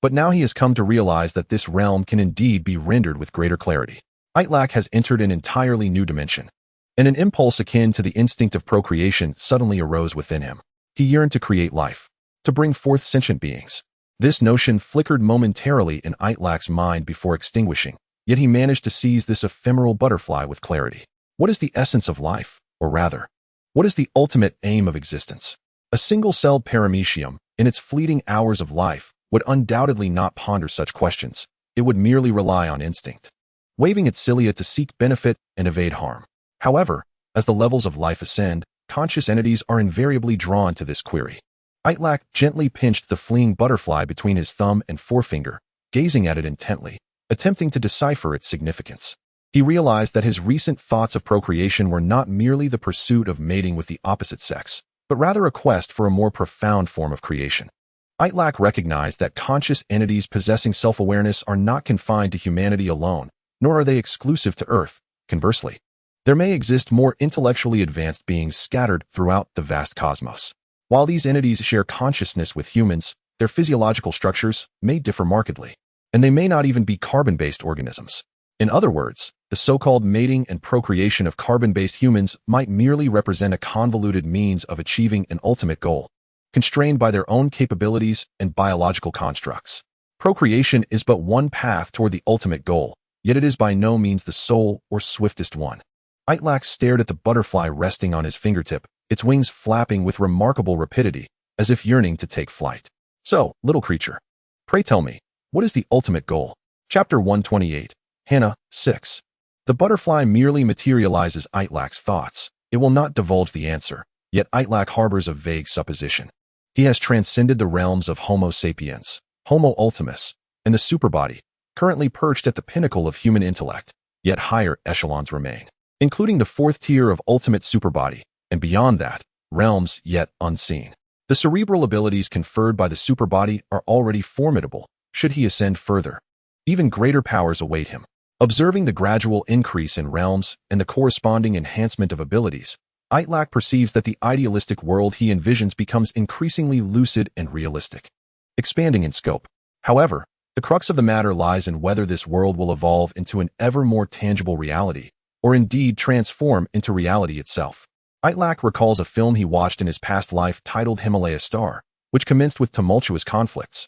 Speaker 1: but now he has come to realize that this realm can indeed be rendered with greater clarity. Itrek has entered an entirely new dimension, and an impulse akin to the instinct of procreation suddenly arose within him. He yearned to create life, to bring forth sentient beings. This notion flickered momentarily in Itrek's mind before extinguishing, yet he managed to seize this ephemeral butterfly with clarity. What is the essence of life, or rather, what is the ultimate aim of existence? A single-celled paramecium, in its fleeting hours of life, would undoubtedly not ponder such questions. It would merely rely on instinct, waving its cilia to seek benefit and evade harm. However, as the levels of life ascend, conscious entities are invariably drawn to this query. Itrek gently pinched the fleeing butterfly between his thumb and forefinger, gazing at it intently, attempting to decipher its significance. He realized that his recent thoughts of procreation were not merely the pursuit of mating with the opposite sex, but rather a quest for a more profound form of creation. Itrek recognized that conscious entities possessing self-awareness are not confined to humanity alone, nor are they exclusive to Earth. Conversely, there may exist more intellectually advanced beings scattered throughout the vast cosmos. While these entities share consciousness with humans, their physiological structures may differ markedly, and they may not even be carbon-based organisms. In other words, the so-called mating and procreation of carbon-based humans might merely represent a convoluted means of achieving an ultimate goal, constrained by their own capabilities and biological constructs. Procreation is but one path toward the ultimate goal, yet it is by no means the sole or swiftest one. Itrek stared at the butterfly resting on his fingertip, its wings flapping with remarkable rapidity, as if yearning to take flight. So, little creature, pray tell me, what is the ultimate goal? Chapter 128. Hannah, 6. The butterfly merely materializes Itrek's thoughts. It will not divulge the answer, yet Itrek harbors a vague supposition. He has transcended the realms of Homo sapiens, Homo ultimus, and the superbody, currently perched at the pinnacle of human intellect, yet higher echelons remain, including the fourth tier of ultimate superbody, and beyond that, realms yet unseen. The cerebral abilities conferred by the superbody are already formidable. Should he ascend further, even greater powers await him. Observing the gradual increase in realms and the corresponding enhancement of abilities, Itrek perceives that the idealistic world he envisions becomes increasingly lucid and realistic, expanding in scope. However, the crux of the matter lies in whether this world will evolve into an ever more tangible reality, or indeed transform into reality itself. Itrek recalls a film he watched in his past life titled Himalaya Star, which commenced with tumultuous conflicts,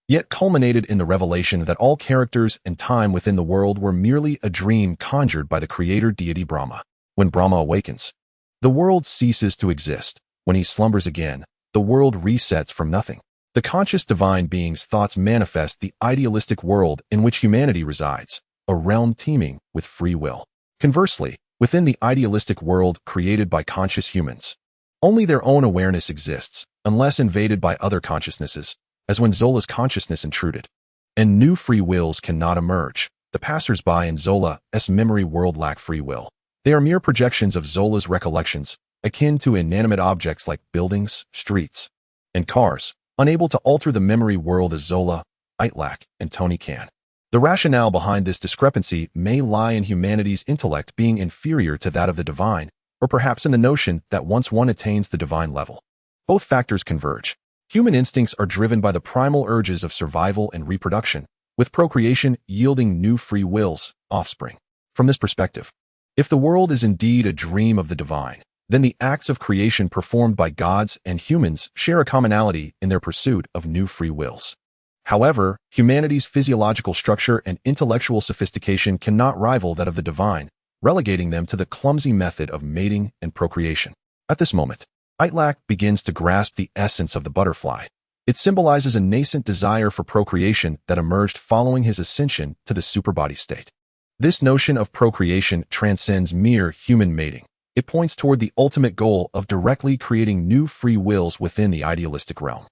Speaker 1: yet culminated in the revelation that all characters and time within the world were merely a dream conjured by the creator deity Brahma. When Brahma awakens, the world ceases to exist. When he slumbers again, the world resets from nothing. The conscious divine being's thoughts manifest the idealistic world in which humanity resides, a realm teeming with free will. Conversely, within the idealistic world created by conscious humans, only their own awareness exists, unless invaded by other consciousnesses, as when Zola's consciousness intruded. And new free wills cannot emerge. The passers-by in Zola's memory world lack free will. They are mere projections of Zola's recollections, akin to inanimate objects like buildings, streets, and cars, unable to alter the memory world as Zola, Itrek, and Tony can. The rationale behind this discrepancy may lie in humanity's intellect being inferior to that of the divine, or perhaps in the notion that once one attains the divine level, both factors converge. Human instincts are driven by the primal urges of survival and reproduction, with procreation yielding new free wills, offspring. From this perspective, if the world is indeed a dream of the divine, then the acts of creation performed by gods and humans share a commonality in their pursuit of new free wills. However, humanity's physiological structure and intellectual sophistication cannot rival that of the divine, relegating them to the clumsy method of mating and procreation. At this moment, Itrek begins to grasp the essence of the butterfly. It symbolizes a nascent desire for procreation that emerged following his ascension to the superbody state. This notion of procreation transcends mere human mating. It points toward the ultimate goal of directly creating new free wills within the idealistic realm.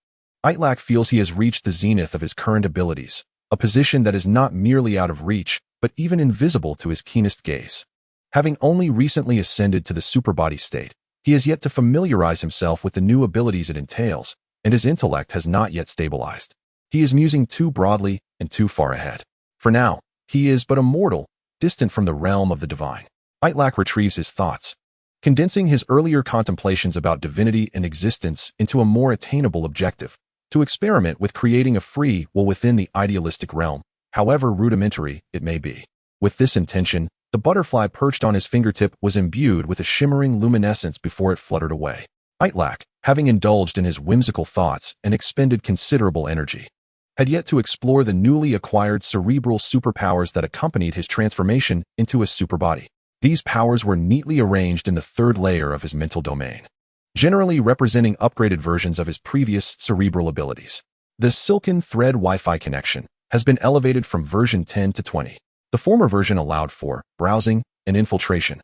Speaker 1: Itrek feels he has reached the zenith of his current abilities, a position that is not merely out of reach, but even invisible to his keenest gaze. Having only recently ascended to the superbody state, he has yet to familiarize himself with the new abilities it entails, and his intellect has not yet stabilized. He is musing too broadly and too far ahead. For now, he is but a mortal, distant from the realm of the divine. Itrek retrieves his thoughts, condensing his earlier contemplations about divinity and existence into a more attainable objective, to experiment with creating a free will within the idealistic realm, however rudimentary it may be. With this intention, The butterfly perched on his fingertip was imbued with a shimmering luminescence before it fluttered away. Itrek, having indulged in his whimsical thoughts and expended considerable energy, had yet to explore the newly acquired cerebral superpowers that accompanied his transformation into a superbody. These powers were neatly arranged in the third layer of his mental domain, generally representing upgraded versions of his previous cerebral abilities. The silken thread Wi-Fi connection has been elevated from version 10 to 20. The former version allowed for browsing and infiltration,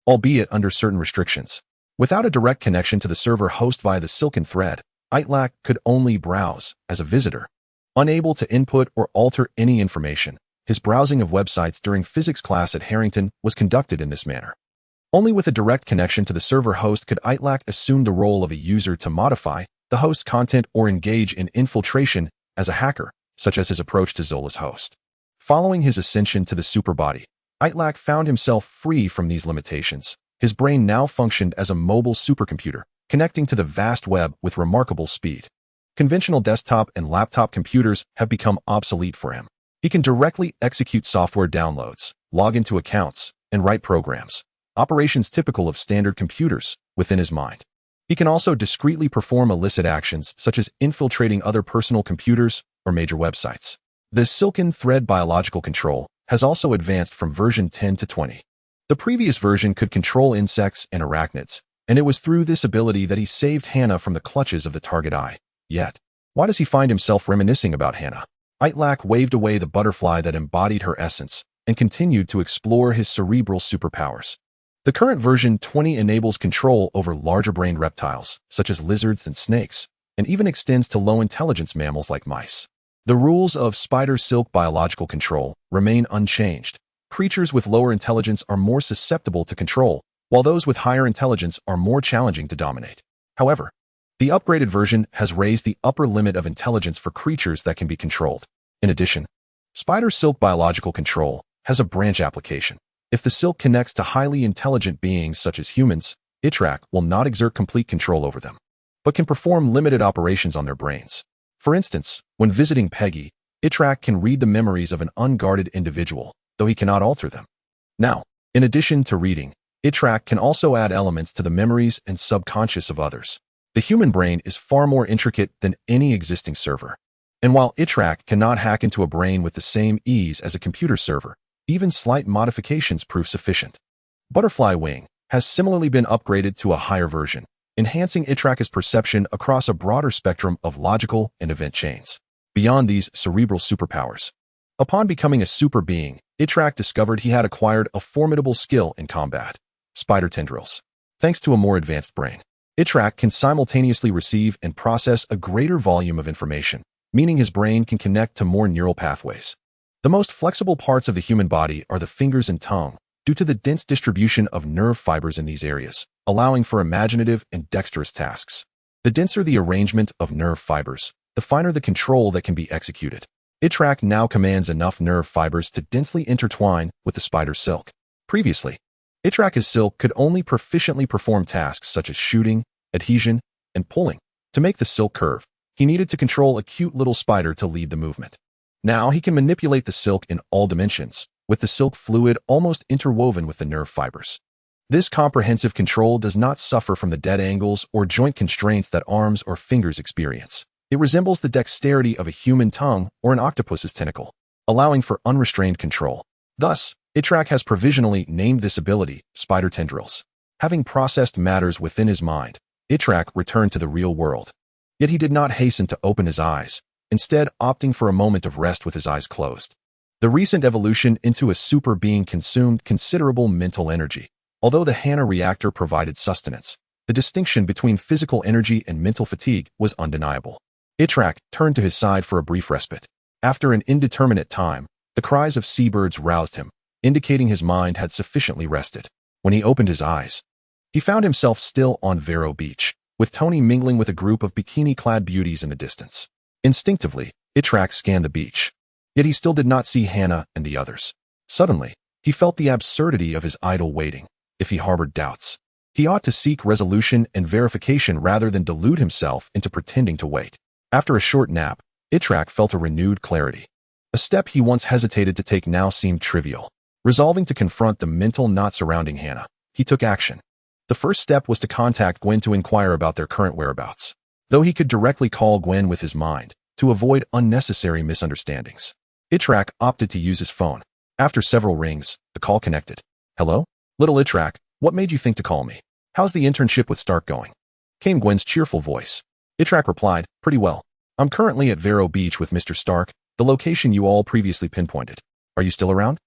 Speaker 1: albeit under certain restrictions. Without a direct connection to the server host via the silken thread, Itrek could only browse as a visitor, unable to input or alter any information. His browsing of websites during physics class at Harrington was conducted in this manner. Only with a direct connection to the server host could Itrek assume the role of a user to modify the host's content or engage in infiltration as a hacker, such as his approach to Zola's host. Following his ascension to the superbody, Itrek found himself free from these limitations. His brain now functioned as a mobile supercomputer, connecting to the vast web with remarkable speed. Conventional desktop and laptop computers have become obsolete for him. He can directly execute software downloads, log into accounts, and write programs, operations typical of standard computers, within his mind. He can also discreetly perform illicit actions such as infiltrating other personal computers or major websites. The silken thread biological control has also advanced from version 10 to 20. The previous version could control insects and arachnids, and it was through this ability that he saved Hannah from the clutches of the target eye. Yet, why does he find himself reminiscing about Hannah? Itrek waved away the butterfly that embodied her essence and continued to explore his cerebral superpowers. The current version 20 enables control over larger-brained reptiles, such as lizards and snakes, and even extends to low-intelligence mammals like mice. The rules of spider-silk biological control remain unchanged. Creatures with lower intelligence are more susceptible to control, while those with higher intelligence are more challenging to dominate. However, the upgraded version has raised the upper limit of intelligence for creatures that can be controlled. In addition, spider-silk biological control has a branch application. If the silk connects to highly intelligent beings such as humans, Itrek will not exert complete control over them, but can perform limited operations on their brains. For instance, when visiting Peggy, Itrek can read the memories of an unguarded individual, though he cannot alter them. Now, in addition to reading, Itrek can also add elements to the memories and subconscious of others. The human brain is far more intricate than any existing server. And while Itrek cannot hack into a brain with the same ease as a computer server, even slight modifications prove sufficient. Butterfly Wing has similarly been upgraded to a higher version, enhancing Itrek's perception across a broader spectrum of logical and event chains. Beyond these cerebral superpowers, upon becoming a super being, Itrek discovered he had acquired a formidable skill in combat: spider tendrils. Thanks to a more advanced brain, Itrek can simultaneously receive and process a greater volume of information, meaning his brain can connect to more neural pathways. The most flexible parts of the human body are the fingers and tongue, due to the dense distribution of nerve fibers in these areas, allowing for imaginative and dexterous tasks. The denser the arrangement of nerve fibers, the finer the control that can be executed. Itrek now commands enough nerve fibers to densely intertwine with the spider's silk. Previously, Itrek's silk could only proficiently perform tasks such as shooting, adhesion, and pulling. To make the silk curve, he needed to control a cute little spider to lead the movement. Now he can manipulate the silk in all dimensions, with the silk fluid almost interwoven with the nerve fibers. This comprehensive control does not suffer from the dead angles or joint constraints that arms or fingers experience. It resembles the dexterity of a human tongue or an octopus's tentacle, allowing for unrestrained control. Thus, Itrek has provisionally named this ability spider tendrils. Having processed matters within his mind, Itrek returned to the real world. Yet he did not hasten to open his eyes, instead opting for a moment of rest with his eyes closed. The recent evolution into a super being consumed considerable mental energy. Although the Hannah reactor provided sustenance, the distinction between physical energy and mental fatigue was undeniable. Itrek turned to his side for a brief respite. After an indeterminate time, the cries of seabirds roused him, indicating his mind had sufficiently rested. When he opened his eyes, he found himself still on Vero Beach, with Tony mingling with a group of bikini-clad beauties in the distance. Instinctively, Itrek scanned the beach, yet he still did not see Hannah and the others. Suddenly, he felt the absurdity of his idle waiting. If he harbored doubts, he ought to seek resolution and verification rather than delude himself into pretending to wait. After a short nap, Itrek felt a renewed clarity. A step he once hesitated to take now seemed trivial. Resolving to confront the mental knot surrounding Hannah, he took action. The first step was to contact Gwen to inquire about their current whereabouts. Though he could directly call Gwen with his mind, to avoid unnecessary misunderstandings, Itrek opted to use his phone. After several rings, the call connected. "Hello? Little Itrek, what made you think to call me? How's the internship with Stark going?" Came Gwen's cheerful voice. Itrek replied, "Pretty well. I'm currently at Vero Beach with Mr. Stark, the location you all previously pinpointed. Are you still around?"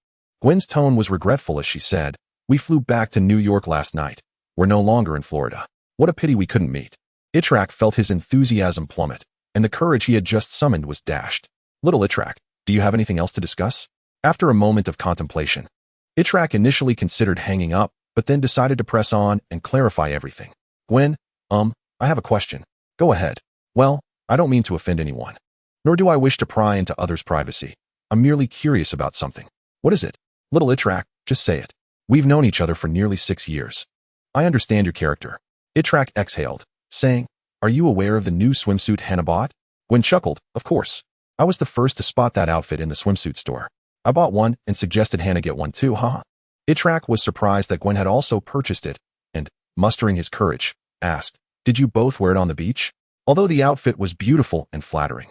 Speaker 1: Gwen's tone was regretful as she said, "We flew back to New York last night. We're no longer in Florida. What a pity we couldn't meet." Itrek felt his enthusiasm plummet, and the courage he had just summoned was dashed. "Little Itrek, do you have anything else to discuss?" After a moment of contemplation, Itrek initially considered hanging up, but then decided to press on and clarify everything. "Gwen, I have a question." "Go ahead." "Well, I don't mean to offend anyone, nor do I wish to pry into others' privacy. I'm merely curious about something." "What is it?" "Little Itrek, just say it. We've known each other for nearly 6 years. I understand your character." Itrek exhaled, saying, "Are you aware of the new swimsuit Hannah bought?" Gwen chuckled, "Of course. I was the first to spot that outfit in the swimsuit store. I bought one and suggested Hannah get one too, haha." Itrek was surprised that Gwen had also purchased it, and, mustering his courage, asked, "Did you both wear it on the beach?" Although the outfit was beautiful and flattering,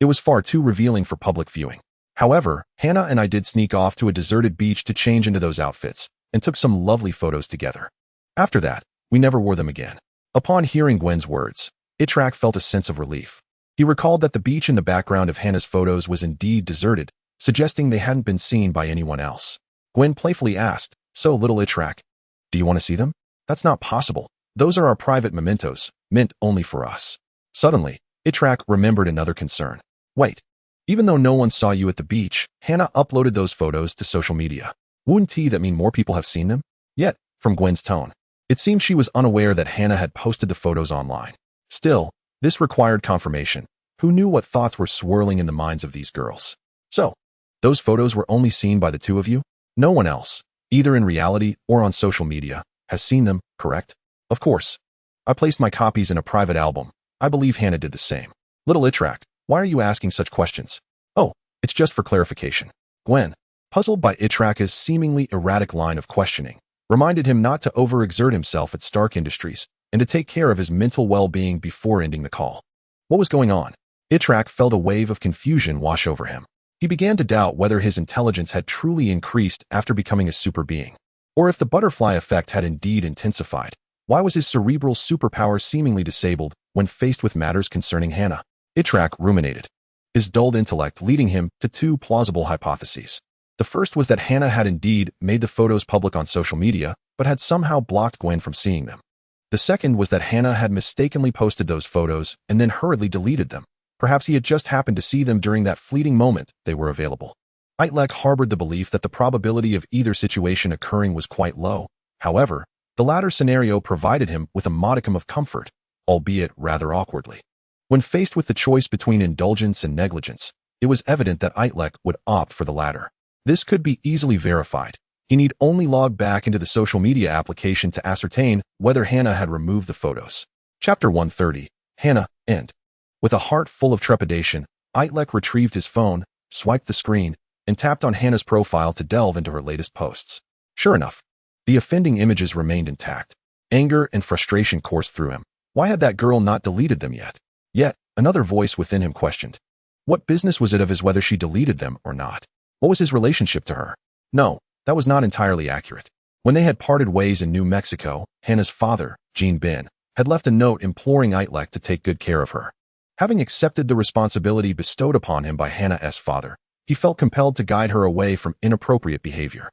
Speaker 1: it was far too revealing for public viewing. However, Hannah and I did sneak off to a deserted beach to change into those outfits, and took some lovely photos together. After that, we never wore them again. Upon hearing Gwen's words, Itrek felt a sense of relief. He recalled that the beach in the background of Hannah's photos was indeed deserted, suggesting they hadn't been seen by anyone else. Gwen playfully asked, "So, little Itrek, do you want to see them?" "That's not possible. Those are our private mementos, meant only for us." Suddenly, Itrek remembered another concern. "Wait. Even though no one saw you at the beach, Hannah uploaded those photos to social media. Wouldn't that mean more people have seen them?" Yet, from Gwen's tone, it seemed she was unaware that Hannah had posted the photos online. Still, this required confirmation. Who knew what thoughts were swirling in the minds of these girls? "So, those photos were only seen by the two of you? No one else, either in reality or on social media, has seen them, correct?" "Of course. I placed my copies in a private album. I believe Hannah did the same." "Little Itrek, why are you asking such questions?" "Oh, it's just for clarification." Gwen, puzzled by Itrek's seemingly erratic line of questioning, reminded him not to overexert himself at Stark Industries and to take care of his mental well-being before ending the call. What was going on? Itrek felt a wave of confusion wash over him. He began to doubt whether his intelligence had truly increased after becoming a super being, or if the butterfly effect had indeed intensified. Why was his cerebral superpower seemingly disabled when faced with matters concerning Hannah? Itrek ruminated, his dulled intellect leading him to two plausible hypotheses. The first was that Hannah had indeed made the photos public on social media, but had somehow blocked Gwen from seeing them. The second was that Hannah had mistakenly posted those photos and then hurriedly deleted them. Perhaps he had just happened to see them during that fleeting moment they were available. Itrek harbored the belief that the probability of either situation occurring was quite low. However, the latter scenario provided him with a modicum of comfort, albeit rather awkwardly. When faced with the choice between indulgence and negligence, it was evident that Itrek would opt for the latter. This could be easily verified. He need only log back into the social media application to ascertain whether Hannah had removed the photos. Chapter 130, Hannah, End. With a heart full of trepidation, Itrek retrieved his phone, swiped the screen, and tapped on Hannah's profile to delve into her latest posts. Sure enough, the offending images remained intact. Anger and frustration coursed through him. Why had that girl not deleted them yet? Yet, another voice within him questioned. What business was it of his whether she deleted them or not? What was his relationship to her? No, that was not entirely accurate. When they had parted ways in New Mexico, Hannah's father, Gene Ben, had left a note imploring Itrek to take good care of her. Having accepted the responsibility bestowed upon him by Hannah's father, he felt compelled to guide her away from inappropriate behavior.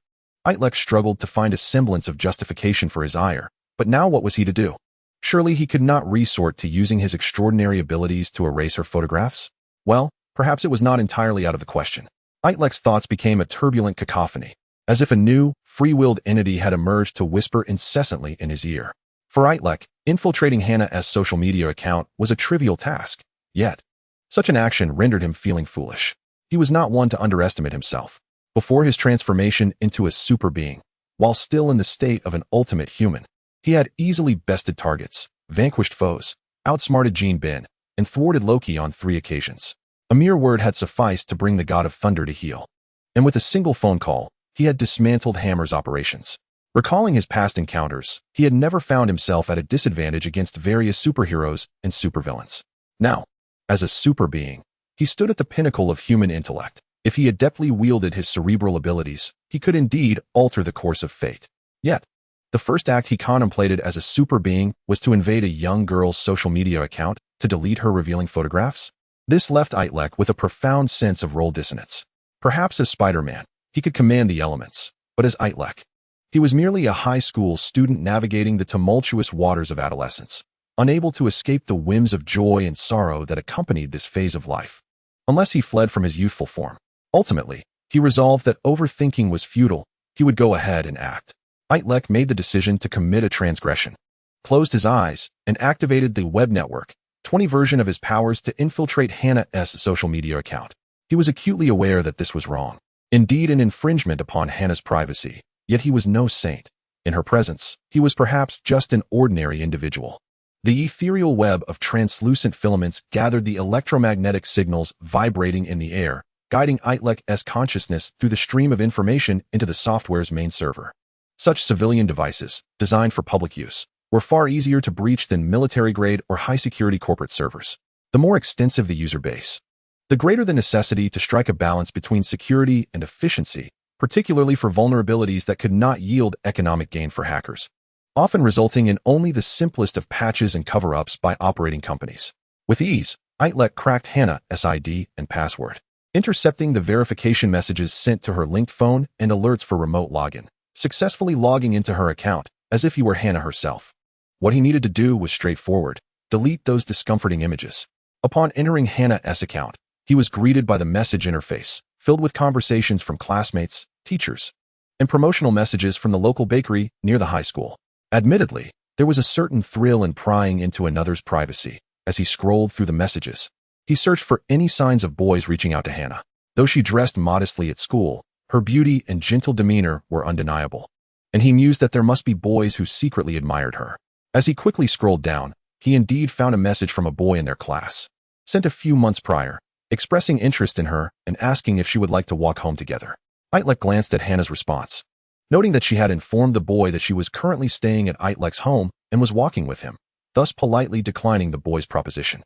Speaker 1: Itrek struggled to find a semblance of justification for his ire, but now what was he to do? Surely he could not resort to using his extraordinary abilities to erase her photographs? Well, perhaps it was not entirely out of the question. Itrek's thoughts became a turbulent cacophony, as if a new, free-willed entity had emerged to whisper incessantly in his ear. For Itrek, infiltrating Hannah's social media account was a trivial task, yet such an action rendered him feeling foolish. He was not one to underestimate himself. Before his transformation into a super being, while still in the state of an ultimate human, he had easily bested targets, vanquished foes, outsmarted Gene Ben, and thwarted Loki on 3 occasions. A mere word had sufficed to bring the god of thunder to heel. And with a single phone call, he had dismantled Hammer's operations. Recalling his past encounters, he had never found himself at a disadvantage against various superheroes and supervillains. Now, as a super being, he stood at the pinnacle of human intellect. If he adeptly wielded his cerebral abilities, he could indeed alter the course of fate. Yet, the first act he contemplated as a super being was to invade a young girl's social media account to delete her revealing photographs. This left Itrek with a profound sense of role dissonance. Perhaps as Spider-Man, he could command the elements, but as Itrek, he was merely a high school student navigating the tumultuous waters of adolescence, unable to escape the whims of joy and sorrow that accompanied this phase of life. Unless he fled from his youthful form. Ultimately, he resolved that overthinking was futile. He would go ahead and act. Itrek made the decision to commit a transgression, closed his eyes, and activated the web network 20 version of his powers to infiltrate Hannah's social media account. He was acutely aware that this was wrong, indeed an infringement upon Hannah's privacy, yet he was no saint. In her presence, he was perhaps just an ordinary individual. The ethereal web of translucent filaments gathered the electromagnetic signals vibrating in the air, guiding Itlek's consciousness through the stream of information into the software's main server. Such civilian devices, designed for public use, were far easier to breach than military-grade or high-security corporate servers. The more extensive the user base, the greater the necessity to strike a balance between security and efficiency, particularly for vulnerabilities that could not yield economic gain for hackers, often resulting in only the simplest of patches and cover-ups by operating companies. With ease, Itrek cracked Hannah's ID and password, intercepting the verification messages sent to her linked phone and alerts for remote login, successfully logging into her account as if he were Hannah herself. What he needed to do was straightforward: delete those discomforting images. Upon entering Hannah's account, he was greeted by the message interface, filled with conversations from classmates, teachers, and promotional messages from the local bakery near the high school. Admittedly, there was a certain thrill in prying into another's privacy. As he scrolled through the messages, he searched for any signs of boys reaching out to Hannah. Though she dressed modestly at school, her beauty and gentle demeanor were undeniable, and he mused that there must be boys who secretly admired her. As he quickly scrolled down, he indeed found a message from a boy in their class, sent a few months prior, expressing interest in her and asking if she would like to walk home together. Itrek glanced at Hannah's response, noting that she had informed the boy that she was currently staying at Itlek's home and was walking with him, thus politely declining the boy's proposition.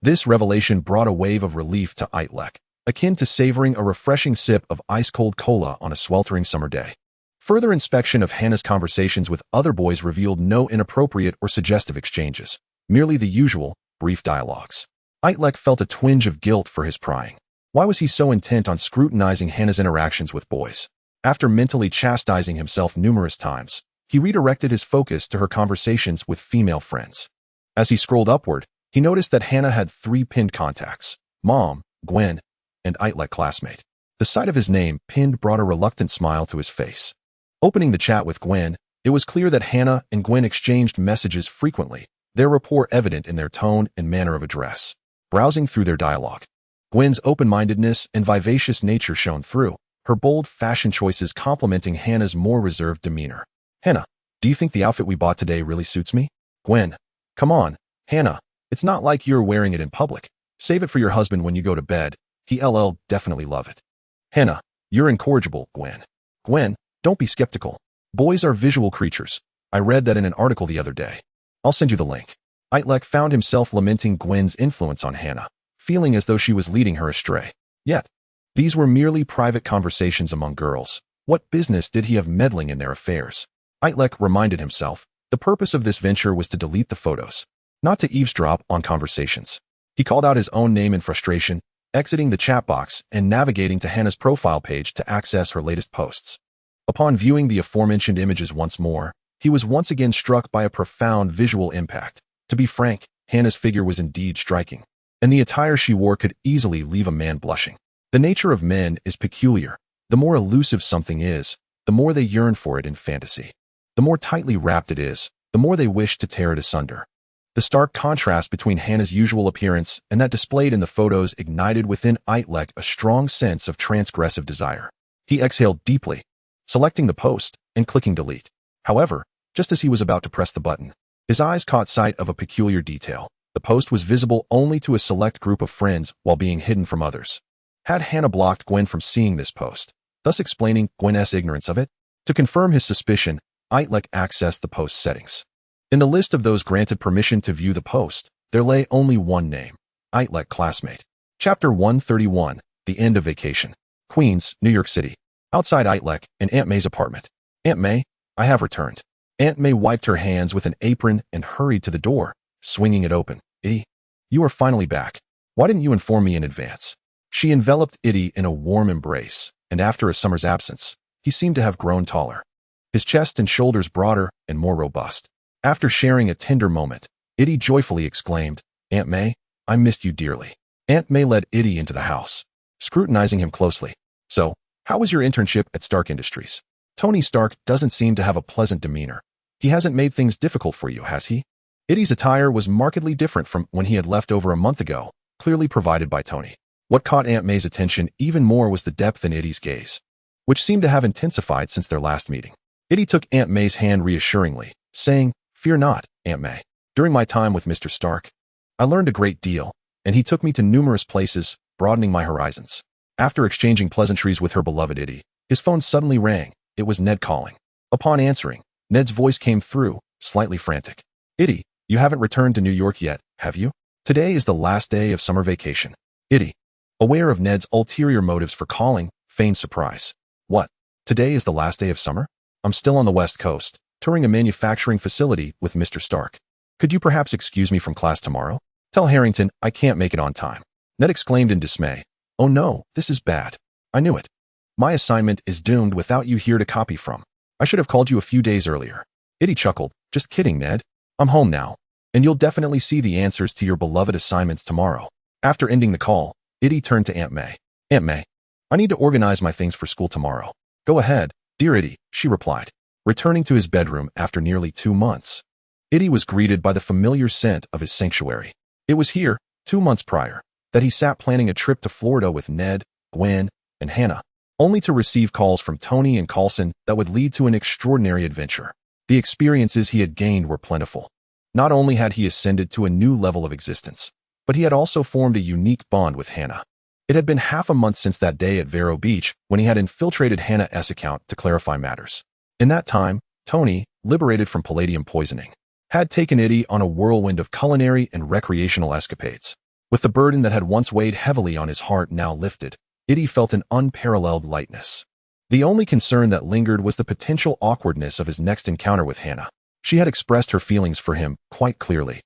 Speaker 1: This revelation brought a wave of relief to Itrek, akin to savoring a refreshing sip of ice-cold cola on a sweltering summer day. Further inspection of Hannah's conversations with other boys revealed no inappropriate or suggestive exchanges, merely the usual, brief dialogues. Itrek felt a twinge of guilt for his prying. Why was he so intent on scrutinizing Hannah's interactions with boys? After mentally chastising himself numerous times, he redirected his focus to her conversations with female friends. As he scrolled upward, he noticed that Hannah had 3 pinned contacts: Mom, Gwen, and Itrek classmate. The sight of his name pinned brought a reluctant smile to his face. Opening the chat with Gwen, it was clear that Hannah and Gwen exchanged messages frequently, their rapport evident in their tone and manner of address. Browsing through their dialogue, Gwen's open-mindedness and vivacious nature shone through, her bold fashion choices complementing Hannah's more reserved demeanor. Hannah, do you think the outfit we bought today really suits me? Gwen, come on, Hannah, it's not like you're wearing it in public. Save it for your husband when you go to bed. He'll definitely love it. Hannah, you're incorrigible, Gwen. Gwen, don't be skeptical. Boys are visual creatures. I read that in an article the other day. I'll send you the link. Itrek found himself lamenting Gwen's influence on Hannah, feeling as though she was leading her astray. Yet, these were merely private conversations among girls. What business did he have meddling in their affairs? Itrek reminded himself, the purpose of this venture was to delete the photos, not to eavesdrop on conversations. He called out his own name in frustration, exiting the chat box and navigating to Hannah's profile page to access her latest posts. Upon viewing the aforementioned images once more, he was once again struck by a profound visual impact. To be frank, Hannah's figure was indeed striking, and the attire she wore could easily leave a man blushing. The nature of men is peculiar. The more elusive something is, the more they yearn for it in fantasy. The more tightly wrapped it is, the more they wish to tear it asunder. The stark contrast between Hannah's usual appearance and that displayed in the photos ignited within Itrek a strong sense of transgressive desire. He exhaled deeply, selecting the post and clicking delete. However, just as he was about to press the button, his eyes caught sight of a peculiar detail. The post was visible only to a select group of friends while being hidden from others. Had Hannah blocked Gwen from seeing this post, thus explaining Gwen's ignorance of it. To confirm his suspicion, Itrek accessed the post settings. In the list of those granted permission to view the post, there lay only one name: Itrek classmate. Chapter 131, The End of Vacation. Queens, New York City. Outside Itrek and Aunt May's apartment. Aunt May, I have returned. Aunt May wiped her hands with an apron and hurried to the door, swinging it open. Itty, you are finally back. Why didn't you inform me in advance? She enveloped Itty in a warm embrace, and after a summer's absence, he seemed to have grown taller. His chest and shoulders broader and more robust. After sharing a tender moment, Itty joyfully exclaimed, Aunt May, I missed you dearly. Aunt May led Itty into the house, scrutinizing him closely. So, how was your internship at Stark Industries? Tony Stark doesn't seem to have a pleasant demeanor. He hasn't made things difficult for you, has he? Itty's attire was markedly different from when he had left over a month ago, clearly provided by Tony. What caught Aunt May's attention even more was the depth in Itty's gaze, which seemed to have intensified since their last meeting. Itty took Aunt May's hand reassuringly, saying, Fear not, Aunt May. During my time with Mr. Stark, I learned a great deal, and he took me to numerous places, broadening my horizons. After exchanging pleasantries with her beloved Itty, his phone suddenly rang. It was Ned calling. Upon answering, Ned's voice came through, slightly frantic. Itty, you haven't returned to New York yet, have you? Today is the last day of summer vacation. Itty, aware of Ned's ulterior motives for calling, feigned surprise. What? Today is the last day of summer? I'm still on the West Coast, touring a manufacturing facility with Mr. Stark. Could you perhaps excuse me from class tomorrow? Tell Harrington I can't make it on time. Ned exclaimed in dismay. Oh no, this is bad. I knew it. My assignment is doomed without you here to copy from. I should have called you a few days earlier. Itty chuckled. Just kidding, Ned. I'm home now, and you'll definitely see the answers to your beloved assignments tomorrow. After ending the call, Itty turned to Aunt May. Aunt May, I need to organize my things for school tomorrow. Go ahead, dear Itty, she replied, returning to his bedroom after nearly 2 months. Itty was greeted by the familiar scent of his sanctuary. It was here, 2 months prior, that he sat planning a trip to Florida with Ned, Gwen, and Hannah, only to receive calls from Tony and Coulson that would lead to an extraordinary adventure. The experiences he had gained were plentiful. Not only had he ascended to a new level of existence, but he had also formed a unique bond with Hannah. It had been half a month since that day at Vero Beach when he had infiltrated Hannah's account to clarify matters. In that time, Tony, liberated from palladium poisoning, had taken Itty on a whirlwind of culinary and recreational escapades. With the burden that had once weighed heavily on his heart now lifted, Itty felt an unparalleled lightness. The only concern that lingered was the potential awkwardness of his next encounter with Hannah. She had expressed her feelings for him quite clearly,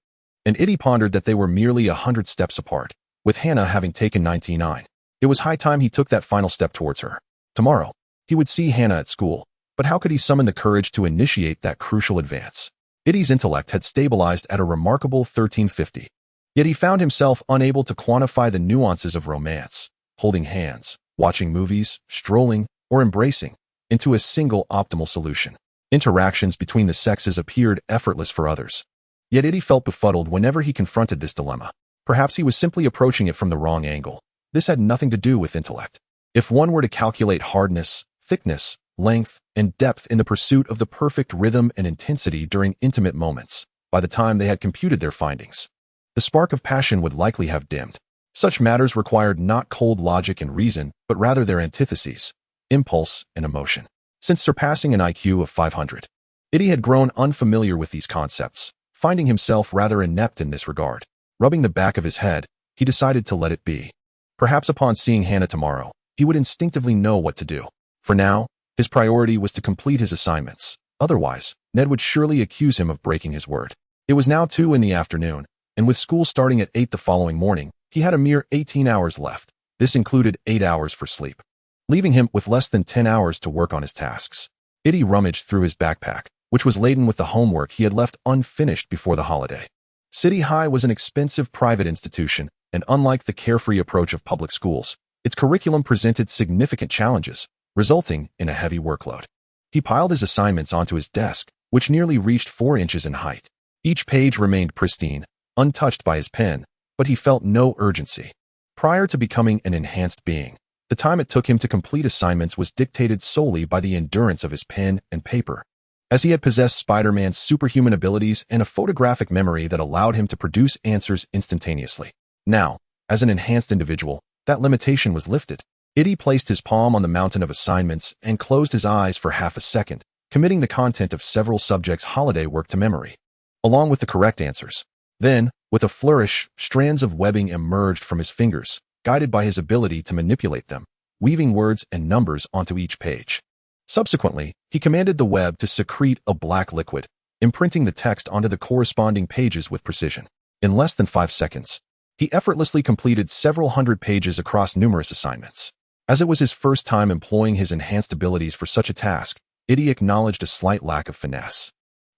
Speaker 1: and Itty pondered that they were merely 100 steps apart, with Hannah having taken 99. It was high time he took that final step towards her. Tomorrow, he would see Hannah at school, but how could he summon the courage to initiate that crucial advance? Itty's intellect had stabilized at a remarkable 1350. Yet he found himself unable to quantify the nuances of romance, holding hands, watching movies, strolling, or embracing, into a single optimal solution. Interactions between the sexes appeared effortless for others. Yet Itty felt befuddled whenever he confronted this dilemma. Perhaps he was simply approaching it from the wrong angle. This had nothing to do with intellect. If one were to calculate hardness, thickness, length, and depth in the pursuit of the perfect rhythm and intensity during intimate moments, by the time they had computed their findings, the spark of passion would likely have dimmed. Such matters required not cold logic and reason, but rather their antitheses, impulse and emotion. Since surpassing an IQ of 500, Itty had grown unfamiliar with these concepts, finding himself rather inept in this regard. Rubbing the back of his head, he decided to let it be. Perhaps upon seeing Hannah tomorrow, he would instinctively know what to do. For now, his priority was to complete his assignments. Otherwise, Ned would surely accuse him of breaking his word. It was now 2 in the afternoon, and with school starting at 8 the following morning, he had a mere 18 hours left. This included 8 hours for sleep, leaving him with less than 10 hours to work on his tasks. Itty rummaged through his backpack, which was laden with the homework he had left unfinished before the holiday. City High was an expensive private institution, and unlike the carefree approach of public schools, its curriculum presented significant challenges, resulting in a heavy workload. He piled his assignments onto his desk, which nearly reached 4 inches in height. Each page remained pristine, untouched by his pen, but he felt no urgency. Prior to becoming an enhanced being, the time it took him to complete assignments was dictated solely by the endurance of his pen and paper, as he had possessed Spider-Man's superhuman abilities and a photographic memory that allowed him to produce answers instantaneously. Now, as an enhanced individual, that limitation was lifted. Itty placed his palm on the mountain of assignments and closed his eyes for half a second, committing the content of several subjects' holiday work to memory, along with the correct answers. Then, with a flourish, strands of webbing emerged from his fingers, guided by his ability to manipulate them, weaving words and numbers onto each page. Subsequently, he commanded the web to secrete a black liquid, imprinting the text onto the corresponding pages with precision. In less than 5 seconds, he effortlessly completed several hundred pages across numerous assignments. As it was his first time employing his enhanced abilities for such a task, Itty acknowledged a slight lack of finesse.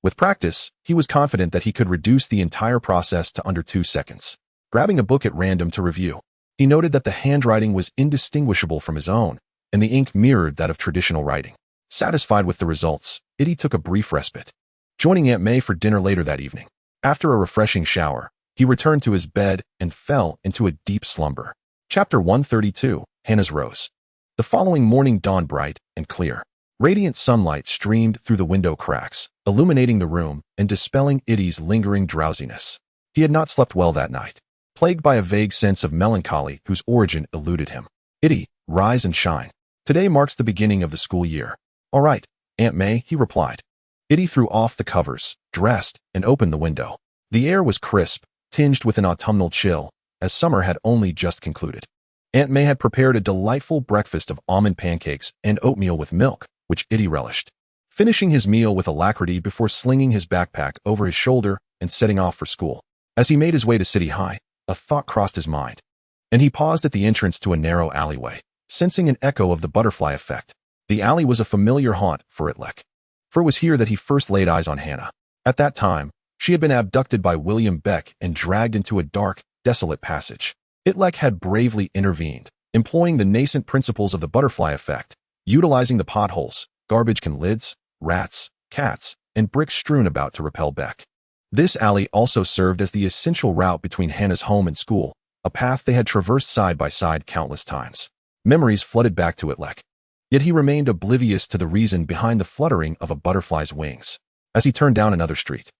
Speaker 1: With practice, he was confident that he could reduce the entire process to under 2 seconds. Grabbing a book at random to review, he noted that the handwriting was indistinguishable from his own, and the ink mirrored that of traditional writing. Satisfied with the results, Itty took a brief respite, joining Aunt May for dinner later that evening. After a refreshing shower, he returned to his bed and fell into a deep slumber. Chapter 132, Hannah's Rose. The following morning dawned bright and clear. Radiant sunlight streamed through the window cracks, illuminating the room and dispelling Itty's lingering drowsiness. He had not slept well that night, plagued by a vague sense of melancholy whose origin eluded him. Itty, rise and shine. Today marks the beginning of the school year. All right, Aunt May, he replied. Itty threw off the covers, dressed, and opened the window. The air was crisp, tinged with an autumnal chill, as summer had only just concluded. Aunt May had prepared a delightful breakfast of almond pancakes and oatmeal with milk, which Itty relished, finishing his meal with alacrity before slinging his backpack over his shoulder and setting off for school. As he made his way to City High, a thought crossed his mind, and he paused at the entrance to a narrow alleyway, sensing an echo of the butterfly effect. The alley was a familiar haunt for Itrek, for it was here that he first laid eyes on Hannah. At that time, she had been abducted by William Beck and dragged into a dark, desolate passage. Itrek had bravely intervened, employing the nascent principles of the butterfly effect, utilizing the potholes, garbage can lids, rats, cats, and bricks strewn about to repel Beck. This alley also served as the essential route between Hannah's home and school, a path they had traversed side by side countless times. Memories flooded back to Itrek, yet he remained oblivious to the reason behind the fluttering of a butterfly's wings. As he turned down another street,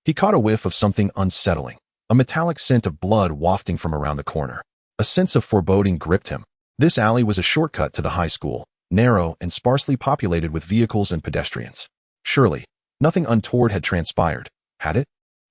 Speaker 1: he caught a whiff of something unsettling, a metallic scent of blood wafting from around the corner. A sense of foreboding gripped him. This alley was a shortcut to the high school, narrow and sparsely populated with vehicles and pedestrians. Surely, nothing untoward had transpired, had it?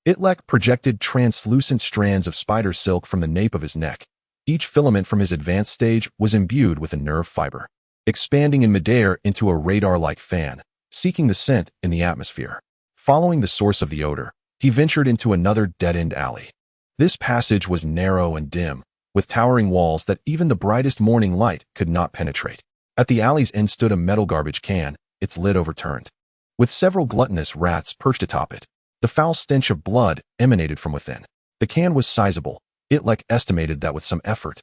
Speaker 1: Itrek projected translucent strands of spider silk from the nape of his neck. Each filament from his advanced stage was imbued with a nerve fiber, expanding in midair into a radar-like fan, seeking the scent in the atmosphere. Following the source of the odor, he ventured into another dead-end alley. This passage was narrow and dim, with towering walls that even the brightest morning light could not penetrate. At the alley's end stood a metal garbage can, its lid overturned, with several gluttonous rats perched atop it. The foul stench of blood emanated from within. The can was sizable. Itrek estimated that with some effort,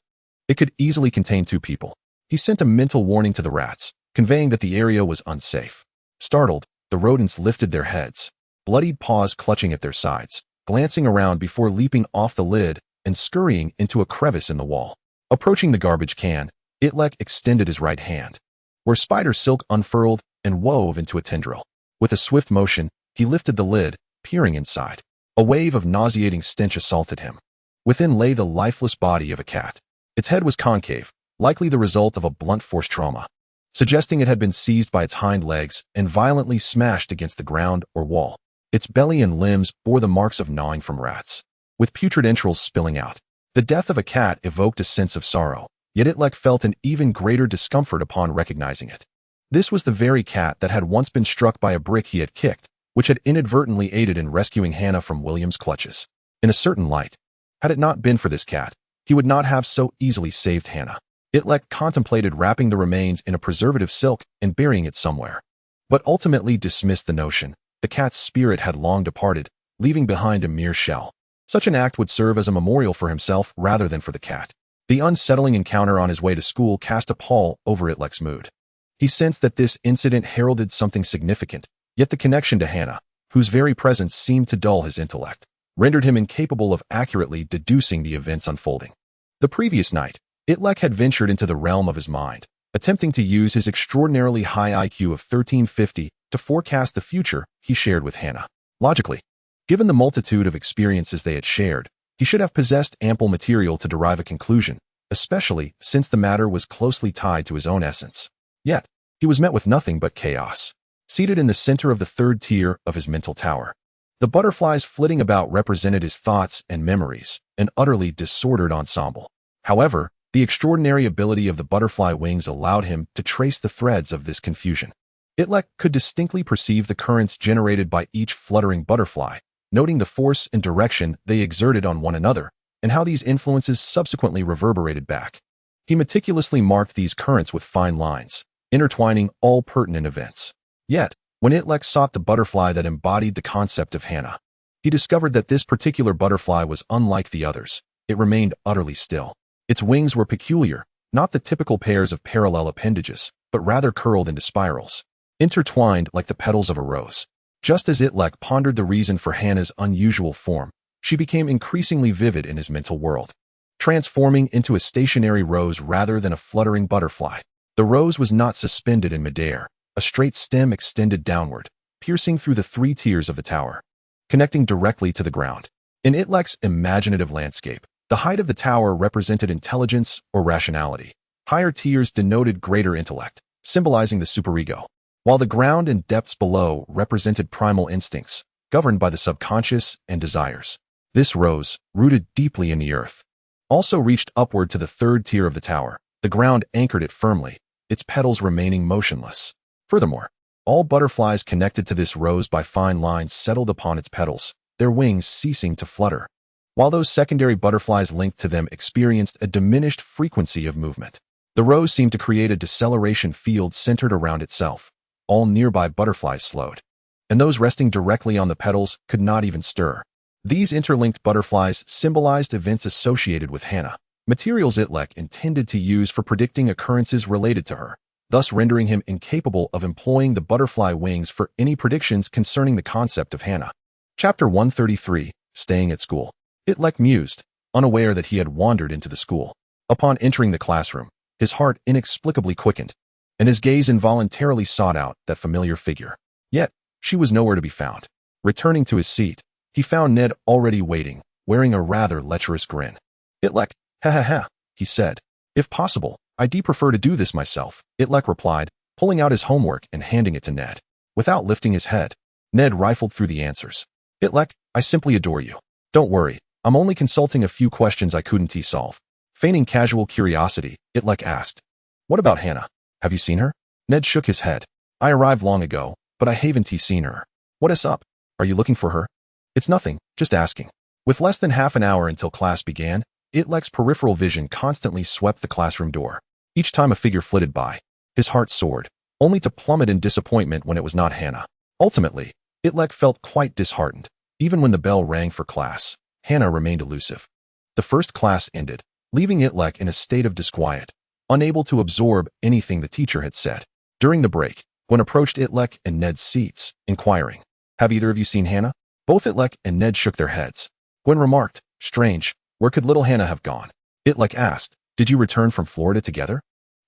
Speaker 1: it could easily contain 2 people. He sent a mental warning to the rats, conveying that the area was unsafe. Startled, the rodents lifted their heads, bloodied paws clutching at their sides, glancing around before leaping off the lid and scurrying into a crevice in the wall. Approaching the garbage can, Itrek extended his right hand, where spider silk unfurled and wove into a tendril. With a swift motion, he lifted the lid, peering inside. A wave of nauseating stench assaulted him. Within lay the lifeless body of a cat. Its head was concave, likely the result of a blunt force trauma, suggesting it had been seized by its hind legs and violently smashed against the ground or wall. Its belly and limbs bore the marks of gnawing from rats, with putrid entrails spilling out. The death of a cat evoked a sense of sorrow, yet Itrek felt an even greater discomfort upon recognizing it. This was the very cat that had once been struck by a brick he had kicked, which had inadvertently aided in rescuing Hannah from William's clutches. In a certain light, had it not been for this cat, he would not have so easily saved Hannah. Itrek contemplated wrapping the remains in a preservative silk and burying it somewhere, but ultimately dismissed the notion. The cat's spirit had long departed, leaving behind a mere shell. Such an act would serve as a memorial for himself rather than for the cat. The unsettling encounter on his way to school cast a pall over Itlek's mood. He sensed that this incident heralded something significant, yet the connection to Hannah, whose very presence seemed to dull his intellect, rendered him incapable of accurately deducing the events unfolding. The previous night, Itrek had ventured into the realm of his mind, attempting to use his extraordinarily high IQ of 1350 to forecast the future he shared with Hannah. Logically, given the multitude of experiences they had shared, he should have possessed ample material to derive a conclusion, especially since the matter was closely tied to his own essence. Yet, he was met with nothing but chaos. Seated in the center of the third tier of his mental tower, the butterflies flitting about represented his thoughts and memories, an utterly disordered ensemble. However, the extraordinary ability of the butterfly wings allowed him to trace the threads of this confusion. Itrek could distinctly perceive the currents generated by each fluttering butterfly, noting the force and direction they exerted on one another, and how these influences subsequently reverberated back. He meticulously marked these currents with fine lines, intertwining all pertinent events. Yet, when Itrek sought the butterfly that embodied the concept of Hannah, he discovered that this particular butterfly was unlike the others. It remained utterly still. Its wings were peculiar, not the typical pairs of parallel appendages, but rather curled into spirals, intertwined like the petals of a rose. Just as Itrek pondered the reason for Hannah's unusual form, she became increasingly vivid in his mental world, transforming into a stationary rose rather than a fluttering butterfly. The rose was not suspended in midair. A straight stem extended downward, piercing through the 3 tiers of the tower, connecting directly to the ground. In Itrek's imaginative landscape, the height of the tower represented intelligence or rationality. Higher tiers denoted greater intellect, symbolizing the superego, while the ground and depths below represented primal instincts, governed by the subconscious and desires. This rose, rooted deeply in the earth, also reached upward to the 3rd tier of the tower. The ground anchored it firmly, its petals remaining motionless. Furthermore, all butterflies connected to this rose by fine lines settled upon its petals, their wings ceasing to flutter, while those secondary butterflies linked to them experienced a diminished frequency of movement. The rose seemed to create a deceleration field centered around itself. All nearby butterflies slowed, and those resting directly on the petals could not even stir. These interlinked butterflies symbolized events associated with Hannah, materials Itrek intended to use for predicting occurrences related to her, thus rendering him incapable of employing the butterfly wings for any predictions concerning the concept of Hannah. Chapter 133, Staying at School. Itrek mused, unaware that he had wandered into the school. Upon entering the classroom, his heart inexplicably quickened, and his gaze involuntarily sought out that familiar figure. Yet, she was nowhere to be found. Returning to his seat, he found Ned already waiting, wearing a rather lecherous grin. "Itrek, ha ha ha," he said. "If possible, I'd prefer to do this myself," Itrek replied, pulling out his homework and handing it to Ned. Without lifting his head, Ned rifled through the answers. "Itrek, I simply adore you. Don't worry, I'm only consulting a few questions I couldn't solve." Feigning casual curiosity, Itrek asked, "What about Hannah? Have you seen her?" Ned shook his head. "I arrived long ago, but I haven't seen her." "What is up? Are you looking for her?" "It's nothing, just asking." With less than half an hour until class began, Itrek's peripheral vision constantly swept the classroom door. Each time a figure flitted by, his heart soared, only to plummet in disappointment when it was not Hannah. Ultimately, Itrek felt quite disheartened. Even when the bell rang for class, Hannah remained elusive. The first class ended, leaving Itrek in a state of disquiet, unable to absorb anything the teacher had said. During the break, Gwen approached Itrek and Ned's seats, inquiring, "Have either of you seen Hannah?" Both Itrek and Ned shook their heads. Gwen remarked, "Strange, where could little Hannah have gone?" Itrek asked, "Did you return from Florida together?"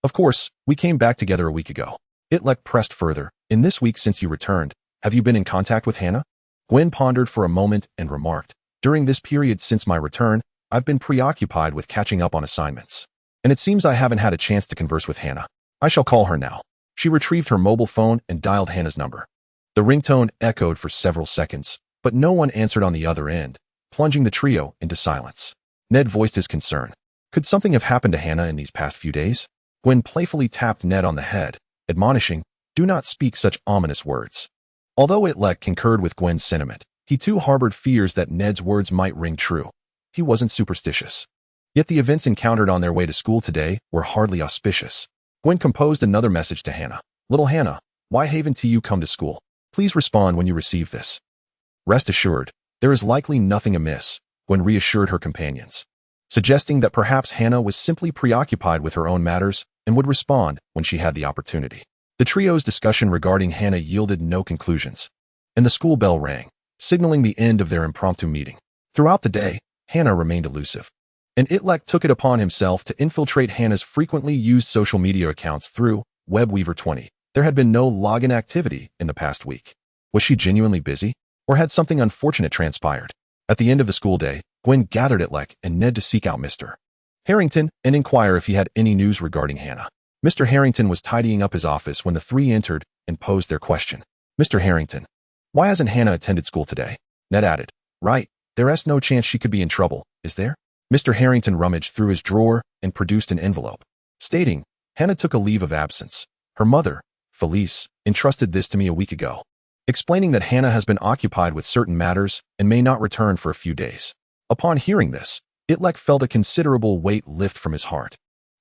Speaker 1: "Of course, we came back together a week ago." Itrek pressed further, "In this week since you returned, have you been in contact with Hannah?" Gwen pondered for a moment and remarked, "During this period since my return, I've been preoccupied with catching up on assignments, and it seems I haven't had a chance to converse with Hannah. I shall call her now." She retrieved her mobile phone and dialed Hannah's number. The ringtone echoed for several seconds, but no one answered on the other end, plunging the trio into silence. Ned voiced his concern. Could something have happened to Hannah in these past few days? Gwen playfully tapped Ned on the head, admonishing, "Do not speak such ominous words." Although Itrek concurred with Gwen's sentiment, he too harbored fears that Ned's words might ring true. He wasn't superstitious. Yet the events encountered on their way to school today were hardly auspicious. Gwen composed another message to Hannah. "Little Hannah, why haven't you come to school? Please respond when you receive this." "Rest assured, there is likely nothing amiss," Gwen reassured her companions, suggesting that perhaps Hannah was simply preoccupied with her own matters and would respond when she had the opportunity. The trio's discussion regarding Hannah yielded no conclusions, and the school bell rang, signaling the end of their impromptu meeting. Throughout the day, Hannah remained elusive, and Itrek took it upon himself to infiltrate Hannah's frequently used social media accounts through WebWeaver20. There had been no login activity in the past week. Was she genuinely busy, or had something unfortunate transpired? At the end of the school day, Gwen gathered Itrek and Ned to seek out Mr. Harrington and inquire if he had any news regarding Hannah. Mr. Harrington was tidying up his office when the three entered and posed their question. Mr. Harrington, why hasn't Hannah attended school today? Ned added. Right, there's no chance she could be in trouble, is there? Mr. Harrington rummaged through his drawer and produced an envelope, stating, Hannah took a leave of absence. Her mother, Felice, entrusted this to me a week ago, explaining that Hannah has been occupied with certain matters and may not return for a few days. Upon hearing this, Itrek felt a considerable weight lift from his heart.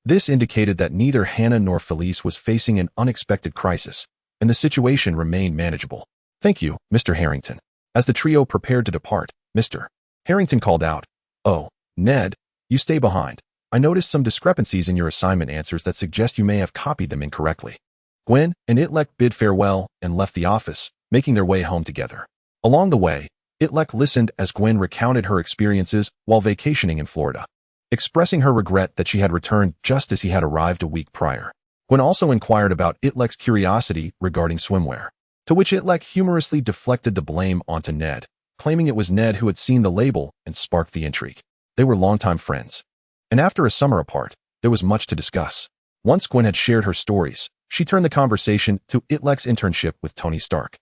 Speaker 1: This indicated that neither Hannah nor Felice was facing an unexpected crisis, and the situation remained manageable. Thank you, Mr. Harrington. As the trio prepared to depart, Mr. Harrington called out, Oh, Ned, you stay behind. I noticed some discrepancies in your assignment answers that suggest you may have copied them incorrectly. Gwen and Itrek bid farewell and left the office, making their way home together. Along the way, Itrek listened as Gwen recounted her experiences while vacationing in Florida, expressing her regret that she had returned just as he had arrived a week prior. Gwen also inquired about Itrek's curiosity regarding swimwear, to which Itrek humorously deflected the blame onto Ned, claiming it was Ned who had seen the label and sparked the intrigue. They were longtime friends, and after a summer apart, there was much to discuss. Once Gwen had shared her stories, she turned the conversation to Itrek's internship with Tony Stark.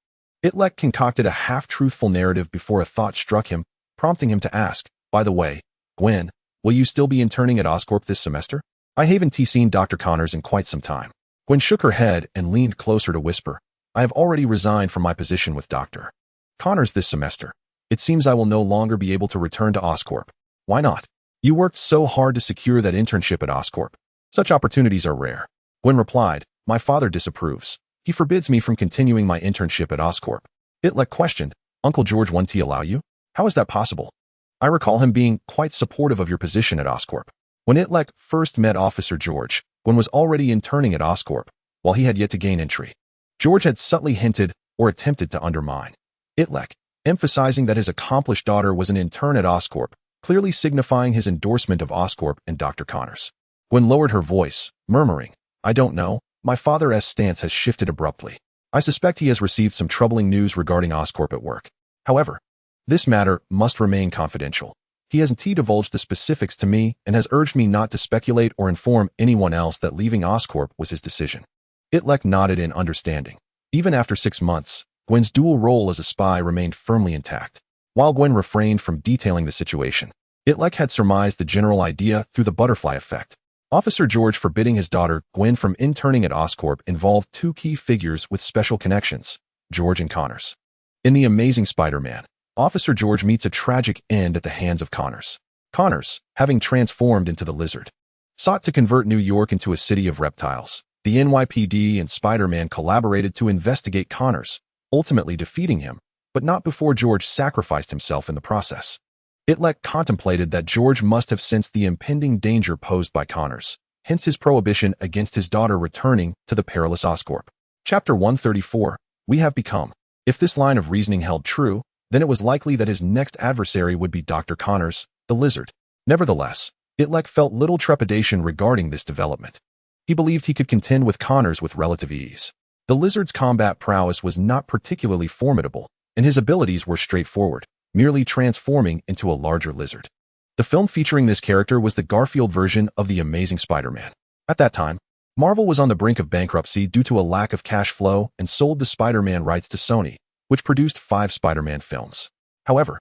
Speaker 1: Itrek concocted a half-truthful narrative before a thought struck him, prompting him to ask, By the way, Gwen, will you still be interning at Oscorp this semester? I haven't seen Dr. Connors in quite some time. Gwen shook her head and leaned closer to whisper, I have already resigned from my position with Dr. Connors this semester. It seems I will no longer be able to return to Oscorp. Why not? You worked so hard to secure that internship at Oscorp. Such opportunities are rare. Gwen replied, My father disapproves. He forbids me from continuing my internship at Oscorp. Itrek questioned, Uncle George won't he allow you? How is that possible? I recall him being quite supportive of your position at Oscorp. When Itrek first met Officer George, Gwen was already interning at Oscorp, while he had yet to gain entry. George had subtly hinted or attempted to undermine Itrek, emphasizing that his accomplished daughter was an intern at Oscorp, clearly signifying his endorsement of Oscorp and Dr. Connors. Gwen lowered her voice, murmuring, I don't know. My father's stance has shifted abruptly. I suspect he has received some troubling news regarding Oscorp at work. However, this matter must remain confidential. He hasn't divulged the specifics to me and has urged me not to speculate or inform anyone else that leaving Oscorp was his decision. Itrek nodded in understanding. Even after 6 months, Gwen's dual role as a spy remained firmly intact. While Gwen refrained from detailing the situation, Itrek had surmised the general idea through the butterfly effect. Officer George forbidding his daughter Gwen from interning at Oscorp involved two key figures with special connections, George and Connors. In The Amazing Spider-Man, Officer George meets a tragic end at the hands of Connors. Connors, having transformed into the Lizard, sought to convert New York into a city of reptiles. The NYPD and Spider-Man collaborated to investigate Connors, ultimately defeating him, but not before George sacrificed himself in the process. Itrek contemplated that George must have sensed the impending danger posed by Connors, hence his prohibition against his daughter returning to the perilous Oscorp. Chapter 134, We Have Become. If this line of reasoning held true, then it was likely that his next adversary would be Dr. Connors, the Lizard. Nevertheless, Itrek felt little trepidation regarding this development. He believed he could contend with Connors with relative ease. The Lizard's combat prowess was not particularly formidable, and his abilities were straightforward, merely transforming into a larger lizard. The film featuring this character was the Garfield version of The Amazing Spider-Man. At that time, Marvel was on the brink of bankruptcy due to a lack of cash flow and sold the Spider-Man rights to Sony, which produced 5 Spider-Man films. However,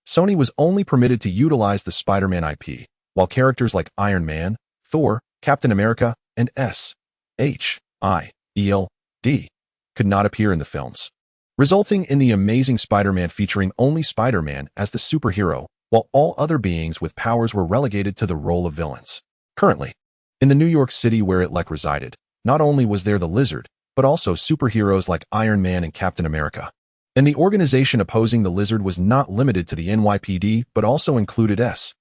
Speaker 1: Sony was only permitted to utilize the Spider-Man IP, while characters like Iron Man, Thor, Captain America, and S.H.I.E.L.D. could not appear in the films, resulting in The Amazing Spider-Man featuring only Spider-Man as the superhero, while all other beings with powers were relegated to the role of villains. Currently, in the New York City where Itrek resided, not only was there the Lizard, but also superheroes like Iron Man and Captain America. And the organization opposing the Lizard was not limited to the NYPD, but also included S.H.I.E.L.D.,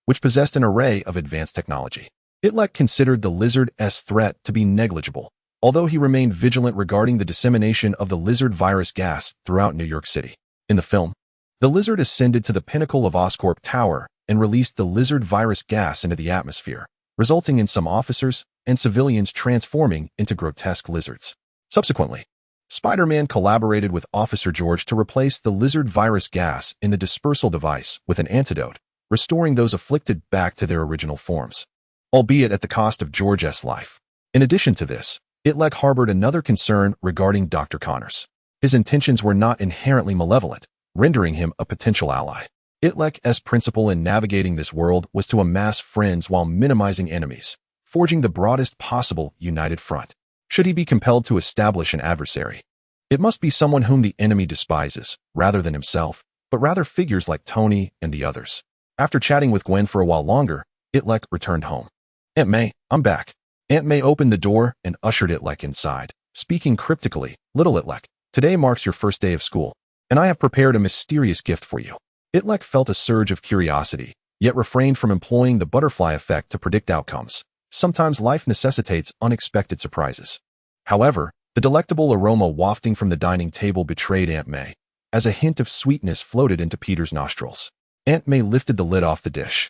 Speaker 1: which possessed an array of advanced technology. Itrek considered the Lizard's threat to be negligible, although he remained vigilant regarding the dissemination of the Lizard virus gas throughout New York City. In the film, the Lizard ascended to the pinnacle of Oscorp Tower and released the Lizard virus gas into the atmosphere, resulting in some officers and civilians transforming into grotesque lizards. Subsequently, Spider-Man collaborated with Officer George to replace the Lizard virus gas in the dispersal device with an antidote, restoring those afflicted back to their original forms, albeit at the cost of George's life. In addition to this, Itrek harbored another concern regarding Dr. Connors. His intentions were not inherently malevolent, rendering him a potential ally. Itrek's principle in navigating this world was to amass friends while minimizing enemies, forging the broadest possible united front. Should he be compelled to establish an adversary, it must be someone whom the enemy despises, rather than himself, but rather figures like Tony and the others. After chatting with Gwen for a while longer, Itrek returned home. "Aunt May, I'm back." Aunt May opened the door and ushered Itrek inside, speaking cryptically, "Little Itrek, today marks your first day of school, and I have prepared a mysterious gift for you." Itrek felt a surge of curiosity, yet refrained from employing the butterfly effect to predict outcomes. Sometimes life necessitates unexpected surprises. However, the delectable aroma wafting from the dining table betrayed Aunt May, as a hint of sweetness floated into Peter's nostrils. Aunt May lifted the lid off the dish,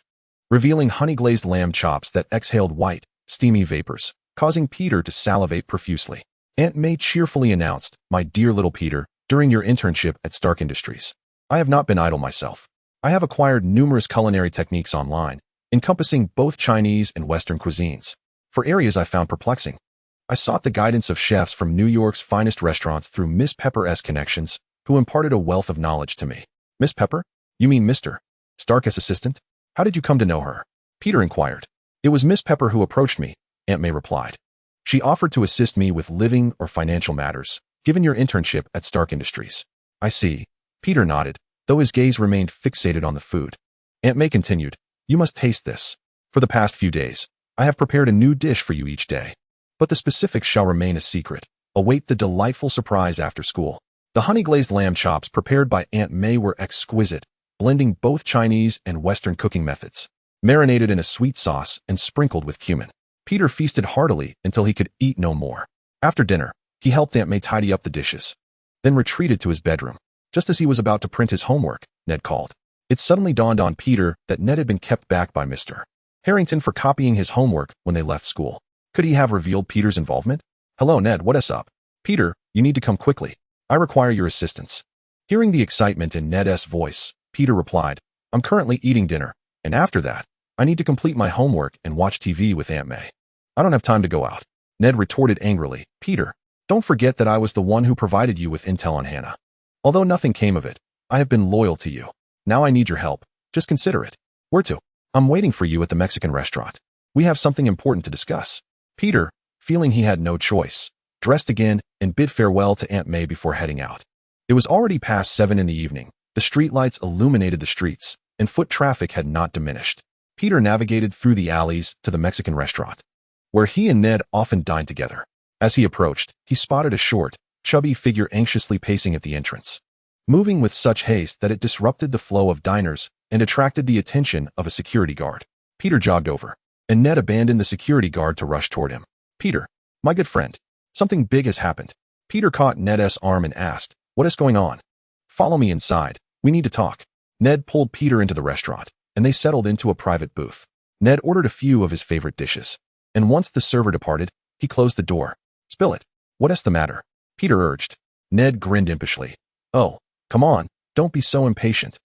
Speaker 1: revealing honey-glazed lamb chops that exhaled white, steamy vapors, causing Peter to salivate profusely. Aunt May cheerfully announced, "My dear little Peter, during your internship at Stark Industries, I have not been idle myself. I have acquired numerous culinary techniques online, encompassing both Chinese and Western cuisines. For areas I found perplexing, I sought the guidance of chefs from New York's finest restaurants through Miss Pepper's connections, who imparted a wealth of knowledge to me." "Miss Pepper? You mean Mr. Stark's assistant? How did you come to know her?" Peter inquired. "It was Miss Pepper who approached me," Aunt May replied. "She offered to assist me with living or financial matters, given your internship at Stark Industries." "I see." Peter nodded, though his gaze remained fixated on the food. Aunt May continued, "You must taste this. For the past few days, I have prepared a new dish for you each day. But the specifics shall remain a secret. Await the delightful surprise after school." The honey-glazed lamb chops prepared by Aunt May were exquisite, blending both Chinese and Western cooking methods. Marinated in a sweet sauce and sprinkled with cumin, Peter feasted heartily until he could eat no more. After dinner, he helped Aunt May tidy up the dishes, then retreated to his bedroom. Just as he was about to print his homework, Ned called. It suddenly dawned on Peter that Ned had been kept back by Mr. Harrington for copying his homework when they left school. Could he have revealed Peter's involvement? "Hello, Ned, what's up?" "Peter, you need to come quickly. I require your assistance." Hearing the excitement in Ned's voice, Peter replied, "I'm currently eating dinner, and after that, I need to complete my homework and watch TV with Aunt May. I don't have time to go out." Ned retorted angrily, "Peter, don't forget that I was the one who provided you with intel on Hannah. Although nothing came of it, I have been loyal to you. Now I need your help. Just consider it." "Where to?" "I'm waiting for you at the Mexican restaurant. We have something important to discuss." Peter, feeling he had no choice, dressed again and bid farewell to Aunt May before heading out. It was already past 7 in the evening. The streetlights illuminated the streets, and foot traffic had not diminished. Peter navigated through the alleys to the Mexican restaurant, where he and Ned often dined together. As he approached, he spotted a short, chubby figure anxiously pacing at the entrance, moving with such haste that it disrupted the flow of diners and attracted the attention of a security guard. Peter jogged over, and Ned abandoned the security guard to rush toward him. "Peter, my good friend, something big has happened." Peter caught Ned's arm and asked, "What is going on?" "Follow me inside. We need to talk." Ned pulled Peter into the restaurant, and they settled into a private booth. Ned ordered a few of his favorite dishes, and once the server departed, he closed the door. "Spill it. What is the matter?" Peter urged. Ned grinned impishly. "Oh, come on, don't be so impatient.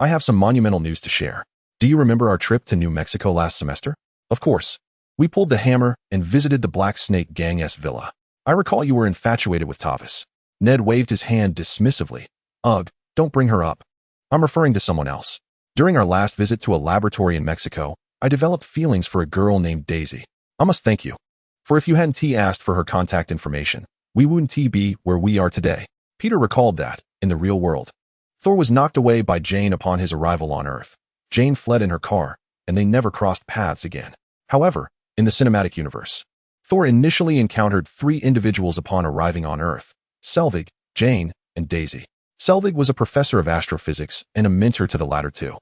Speaker 1: I have some monumental news to share. Do you remember our trip to New Mexico last semester?" "Of course. We pulled the hammer and visited the Black Snake Gang's villa. I recall you were infatuated with Tavis." Ned waved his hand dismissively. "Ugh, don't bring her up. I'm referring to someone else. During our last visit to a laboratory in Mexico, I developed feelings for a girl named Daisy. I must thank you. For if you hadn't asked for her contact information, we wouldn't be where we are today." Peter recalled that, in the real world, Thor was knocked away by Jane upon his arrival on Earth. Jane fled in her car, and they never crossed paths again. However, in the cinematic universe, Thor initially encountered 3 individuals upon arriving on Earth: S.H.I.E.L.D, Jane, and Daisy. S.H.I.E.L.D was a professor of astrophysics and a mentor to the latter two.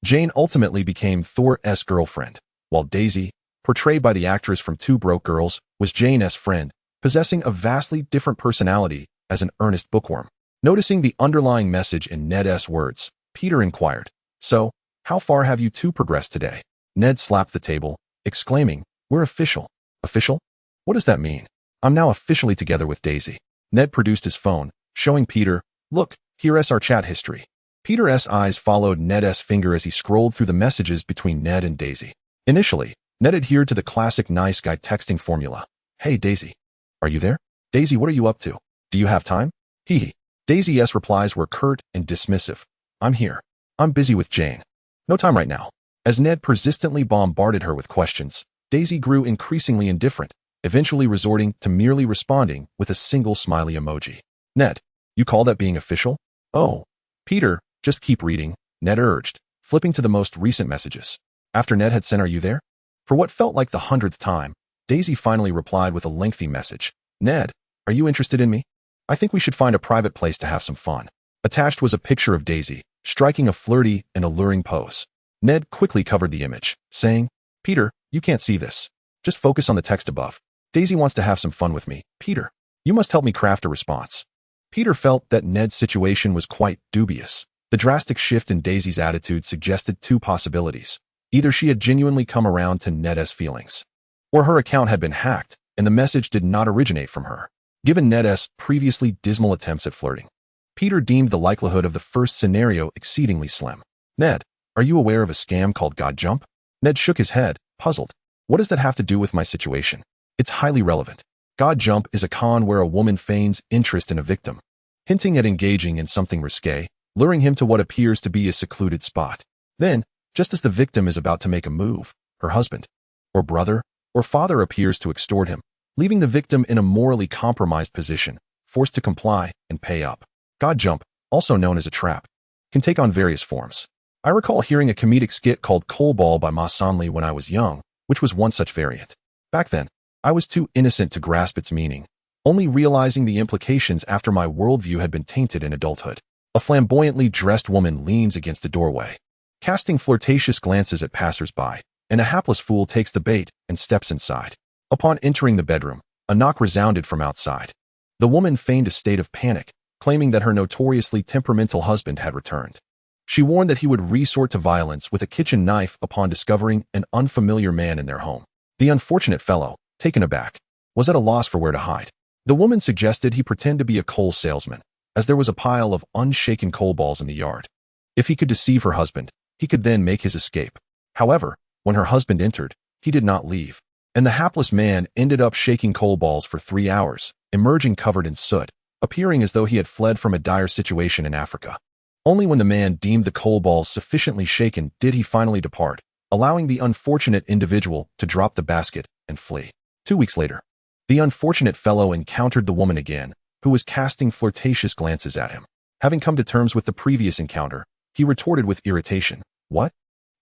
Speaker 1: Jane ultimately became Thor's girlfriend, while Daisy, portrayed by the actress from Two Broke Girls, was Jane's friend, possessing a vastly different personality as an earnest bookworm. Noticing the underlying message in Ned's words, Peter inquired, "So, how far have you two progressed today?" Ned slapped the table, exclaiming, "We're official." "Official? What does that mean?" "I'm now officially together with Daisy." Ned produced his phone, showing Peter, "Look, here's our chat history." Peter's eyes followed Ned's finger as he scrolled through the messages between Ned and Daisy. Initially, Ned adhered to the classic nice guy texting formula. Hey, Daisy. Are you there? Daisy, what are you up to? Do you have time? Hee hee. Daisy's replies were curt and dismissive. I'm here. I'm busy with Jane. No time right now. As Ned persistently bombarded her with questions, Daisy grew increasingly indifferent, eventually resorting to merely responding with a single smiley emoji. Ned, you call that being official? Oh. Peter, just keep reading, Ned urged, flipping to the most recent messages. After Ned had sent "Are you there?" for what felt like the 100th time, Daisy finally replied with a lengthy message. Ned, are you interested in me? I think we should find a private place to have some fun. Attached was a picture of Daisy, striking a flirty and alluring pose. Ned quickly covered the image, saying, Peter, you can't see this. Just focus on the text above. Daisy wants to have some fun with me. Peter, you must help me craft a response. Peter felt that Ned's situation was quite dubious. The drastic shift in Daisy's attitude suggested two possibilities. Either she had genuinely come around to Ned's feelings, or her account had been hacked and the message did not originate from her. Given Ned's previously dismal attempts at flirting, Peter deemed the likelihood of the first scenario exceedingly slim. Ned, are you aware of a scam called God Jump? Ned shook his head, puzzled. What does that have to do with my situation? It's highly relevant. God Jump is a con where a woman feigns interest in a victim, hinting at engaging in something risque, luring him to what appears to be a secluded spot. Then, just as the victim is about to make a move, her husband, or brother, or father appears to extort him, leaving the victim in a morally compromised position, forced to comply and pay up. God Jump, also known as a trap, can take on various forms. I recall hearing a comedic skit called Coal Ball by Ma Sanli when I was young, which was one such variant. Back then, I was too innocent to grasp its meaning, only realizing the implications after my worldview had been tainted in adulthood. A flamboyantly dressed woman leans against a doorway, casting flirtatious glances at passers-by, and a hapless fool takes the bait and steps inside. Upon entering the bedroom, a knock resounded from outside. The woman feigned a state of panic, claiming that her notoriously temperamental husband had returned. She warned that he would resort to violence with a kitchen knife upon discovering an unfamiliar man in their home. The unfortunate fellow, taken aback, was at a loss for where to hide. The woman suggested he pretend to be a coal salesman, as there was a pile of unshaken coal balls in the yard. If he could deceive her husband, he could then make his escape. However, when her husband entered, he did not leave, and the hapless man ended up shaking coal balls for 3 hours, emerging covered in soot, appearing as though he had fled from a dire situation in Africa. Only when the man deemed the coal balls sufficiently shaken did he finally depart, allowing the unfortunate individual to drop the basket and flee. 2 weeks later, the unfortunate fellow encountered the woman again, who was casting flirtatious glances at him. Having come to terms with the previous encounter, he retorted with irritation, What?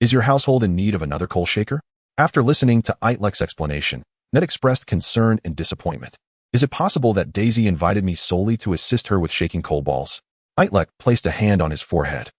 Speaker 1: Is your household in need of another coal shaker? After listening to Itrek's explanation, Ned expressed concern and disappointment. Is it possible that Daisy invited me solely to assist her with shaking coal balls? Itrek placed a hand on his forehead.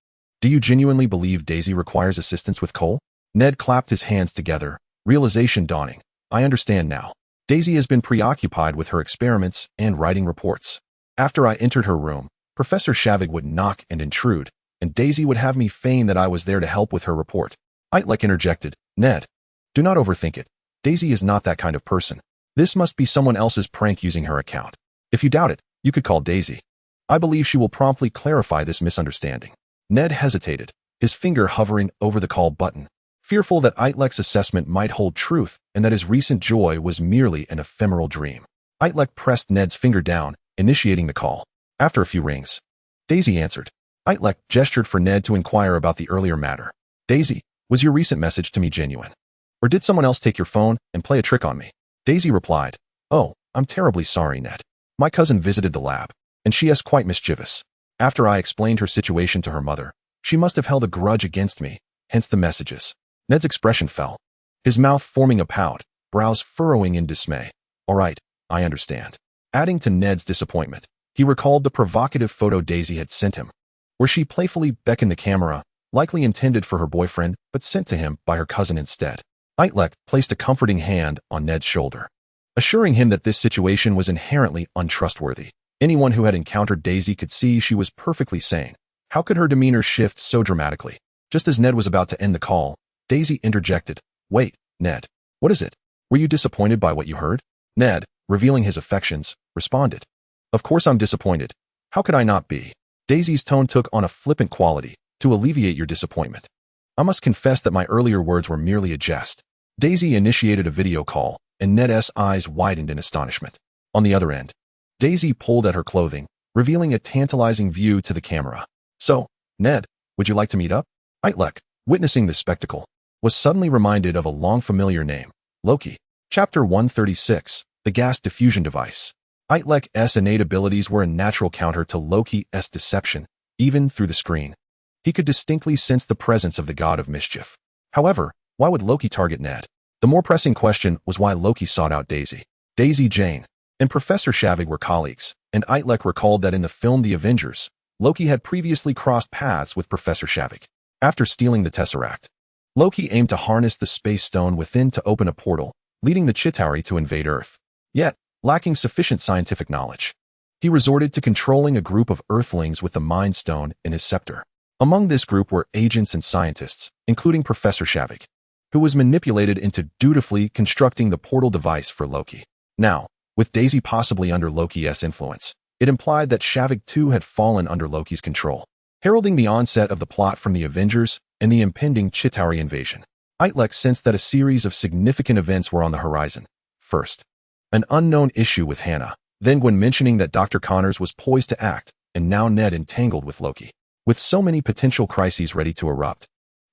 Speaker 1: Do you genuinely believe Daisy requires assistance with coal? Ned clapped his hands together, realization dawning. I understand now. Daisy has been preoccupied with her experiments and writing reports. After I entered her room, Professor Shavig would knock and intrude, and Daisy would have me feign that I was there to help with her report. Itrek interjected, Ned, do not overthink it. Daisy is not that kind of person. This must be someone else's prank using her account. If you doubt it, you could call Daisy. I believe she will promptly clarify this misunderstanding. Ned hesitated, his finger hovering over the call button, fearful that Itrek's assessment might hold truth and that his recent joy was merely an ephemeral dream. Itrek pressed Ned's finger down, initiating the call. After a few rings, Daisy answered. Itrek gestured for Ned to inquire about the earlier matter. Daisy, was your recent message to me genuine? Or did someone else take your phone and play a trick on me? Daisy replied, Oh, I'm terribly sorry, Ned. My cousin visited the lab, and she is quite mischievous. After I explained her situation to her mother, she must have held a grudge against me, hence the messages. Ned's expression fell, his mouth forming a pout, brows furrowing in dismay. All right, I understand. Adding to Ned's disappointment, he recalled the provocative photo Daisy had sent him, where she playfully beckoned the camera, likely intended for her boyfriend, but sent to him by her cousin instead. Itrek placed a comforting hand on Ned's shoulder, assuring him that this situation was inherently untrustworthy. Anyone who had encountered Daisy could see she was perfectly sane. How could her demeanor shift so dramatically? Just as Ned was about to end the call, Daisy interjected, Wait, Ned, what is it? Were you disappointed by what you heard? Ned, revealing his affections, responded, Of course I'm disappointed. How could I not be? Daisy's tone took on a flippant quality to alleviate your disappointment. I must confess that my earlier words were merely a jest. Daisy initiated a video call, and Ned's eyes widened in astonishment. On the other end, Daisy pulled at her clothing, revealing a tantalizing view to the camera. So, Ned, would you like to meet up? Itrek, witnessing the spectacle, was suddenly reminded of a long familiar name, Loki. Chapter 136, The Gas Diffusion Device. Itrek's innate abilities were a natural counter to Loki's deception, even through the screen. He could distinctly sense the presence of the god of mischief. However, why would Loki target Ned? The more pressing question was why Loki sought out Daisy. Daisy Jane and Professor S.H.I.E.L.D were colleagues, and Itrek recalled that in the film The Avengers, Loki had previously crossed paths with Professor S.H.I.E.L.D. After stealing the Tesseract, Loki aimed to harness the space stone within to open a portal, leading the Chitauri to invade Earth. Yet, lacking sufficient scientific knowledge, he resorted to controlling a group of Earthlings with the Mind Stone in his scepter. Among this group were agents and scientists, including Professor S.H.I.E.L.D, who was manipulated into dutifully constructing the portal device for Loki. Now, with Daisy possibly under Loki's influence, it implied that S.H.I.E.L.D too had fallen under Loki's control, heralding the onset of the plot from the Avengers and the impending Chitauri invasion. Itrek sensed that a series of significant events were on the horizon. First, an unknown issue with Hannah, then when mentioning that Dr. Connors was poised to act, and now Ned entangled with Loki. With so many potential crises ready to erupt,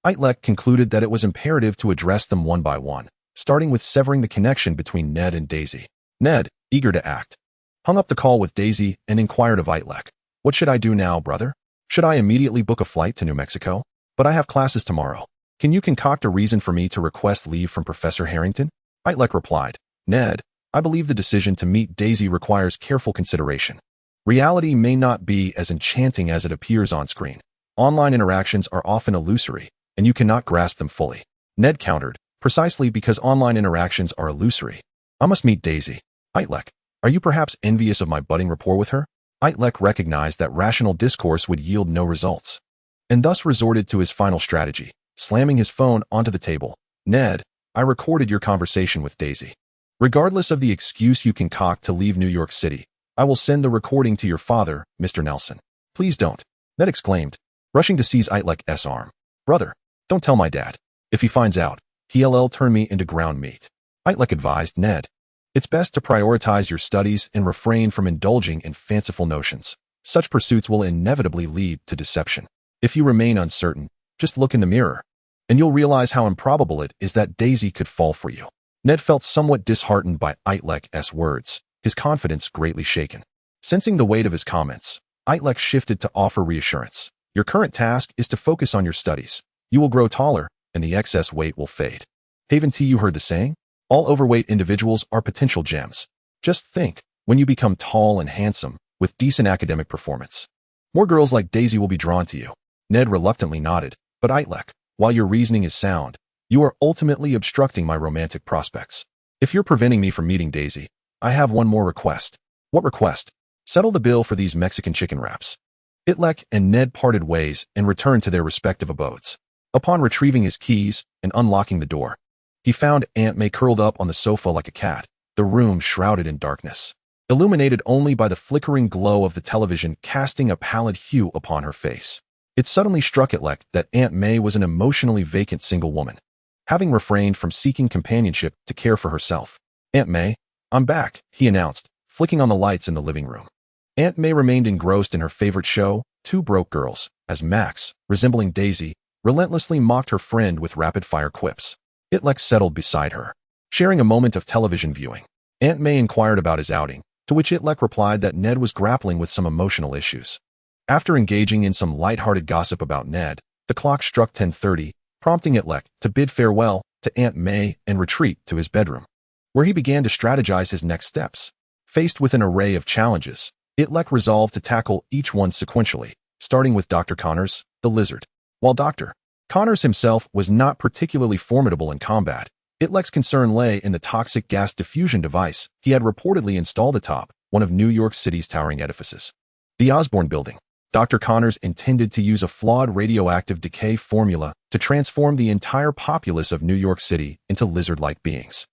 Speaker 1: Itrek concluded that it was imperative to address them one by one, starting with severing the connection between Ned and Daisy. Ned, eager to act, hung up the call with Daisy and inquired of Itrek, "What should I do now, brother? Should I immediately book a flight to New Mexico? But I have classes tomorrow. Can you concoct a reason for me to request leave from Professor Harrington?" Itrek replied, "Ned, I believe the decision to meet Daisy requires careful consideration. Reality may not be as enchanting as it appears on screen. Online interactions are often illusory, and you cannot grasp them fully." Ned countered, "Precisely because online interactions are illusory, I must meet Daisy." Itrek, "Are you perhaps envious of my budding rapport with her?" Itrek recognized that rational discourse would yield no results, and thus resorted to his final strategy, slamming his phone onto the table. "Ned, I recorded your conversation with Daisy. Regardless of the excuse you concoct to leave New York City, I will send the recording to your father, Mr. Nelson." "Please don't," Ned exclaimed, rushing to seize Itrek's arm. "Brother, don't tell my dad. If he finds out, he'll turn me into ground meat." Itrek advised Ned, "It's best to prioritize your studies and refrain from indulging in fanciful notions. Such pursuits will inevitably lead to deception. If you remain uncertain, just look in the mirror, and you'll realize how improbable it is that Daisy could fall for you." Ned felt somewhat disheartened by Itrek's words, his confidence greatly shaken. Sensing the weight of his comments, Itrek shifted to offer reassurance. "Your current task is to focus on your studies. You will grow taller, and the excess weight will fade." Haven't you heard the saying? All overweight individuals are potential gems. Just think, when you become tall and handsome, with decent academic performance, more girls like Daisy will be drawn to you. Ned reluctantly nodded, "But Itrek, while your reasoning is sound, you are ultimately obstructing my romantic prospects. If you're preventing me from meeting Daisy, I have one more request." "What request?" "Settle the bill for these Mexican chicken wraps." Itrek and Ned parted ways and returned to their respective abodes. Upon retrieving his keys and unlocking the door, he found Aunt May curled up on the sofa like a cat, the room shrouded in darkness, illuminated only by the flickering glow of the television casting a pallid hue upon her face. It suddenly struck Itrek that Aunt May was an emotionally vacant single woman, having refrained from seeking companionship to care for herself. "Aunt May, I'm back," he announced, flicking on the lights in the living room. Aunt May remained engrossed in her favorite show, Two Broke Girls, as Max, resembling Daisy, relentlessly mocked her friend with rapid-fire quips. Itrek settled beside her, sharing a moment of television viewing. Aunt May inquired about his outing, to which Itrek replied that Ned was grappling with some emotional issues. After engaging in some light-hearted gossip about Ned, the clock struck 10:30, prompting Itrek to bid farewell to Aunt May and retreat to his bedroom, where he began to strategize his next steps. Faced with an array of challenges, Itrek resolved to tackle each one sequentially, starting with Dr. Connors, the lizard. While Dr. Connors himself was not particularly formidable in combat, Itrek's concern lay in the toxic gas diffusion device he had reportedly installed atop one of New York City's towering edifices, the Osborne Building. Dr. Connors intended to use a flawed radioactive decay formula to transform the entire populace of New York City into lizard-like beings.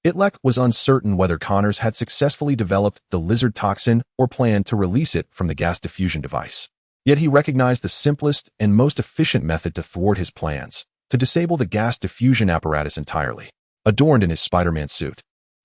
Speaker 1: Itrek was uncertain whether Connors had successfully developed the lizard toxin or planned to release it from the gas diffusion device. Yet he recognized the simplest and most efficient method to thwart his plans, to disable the gas diffusion apparatus entirely. Adorned in his Spider-Man suit,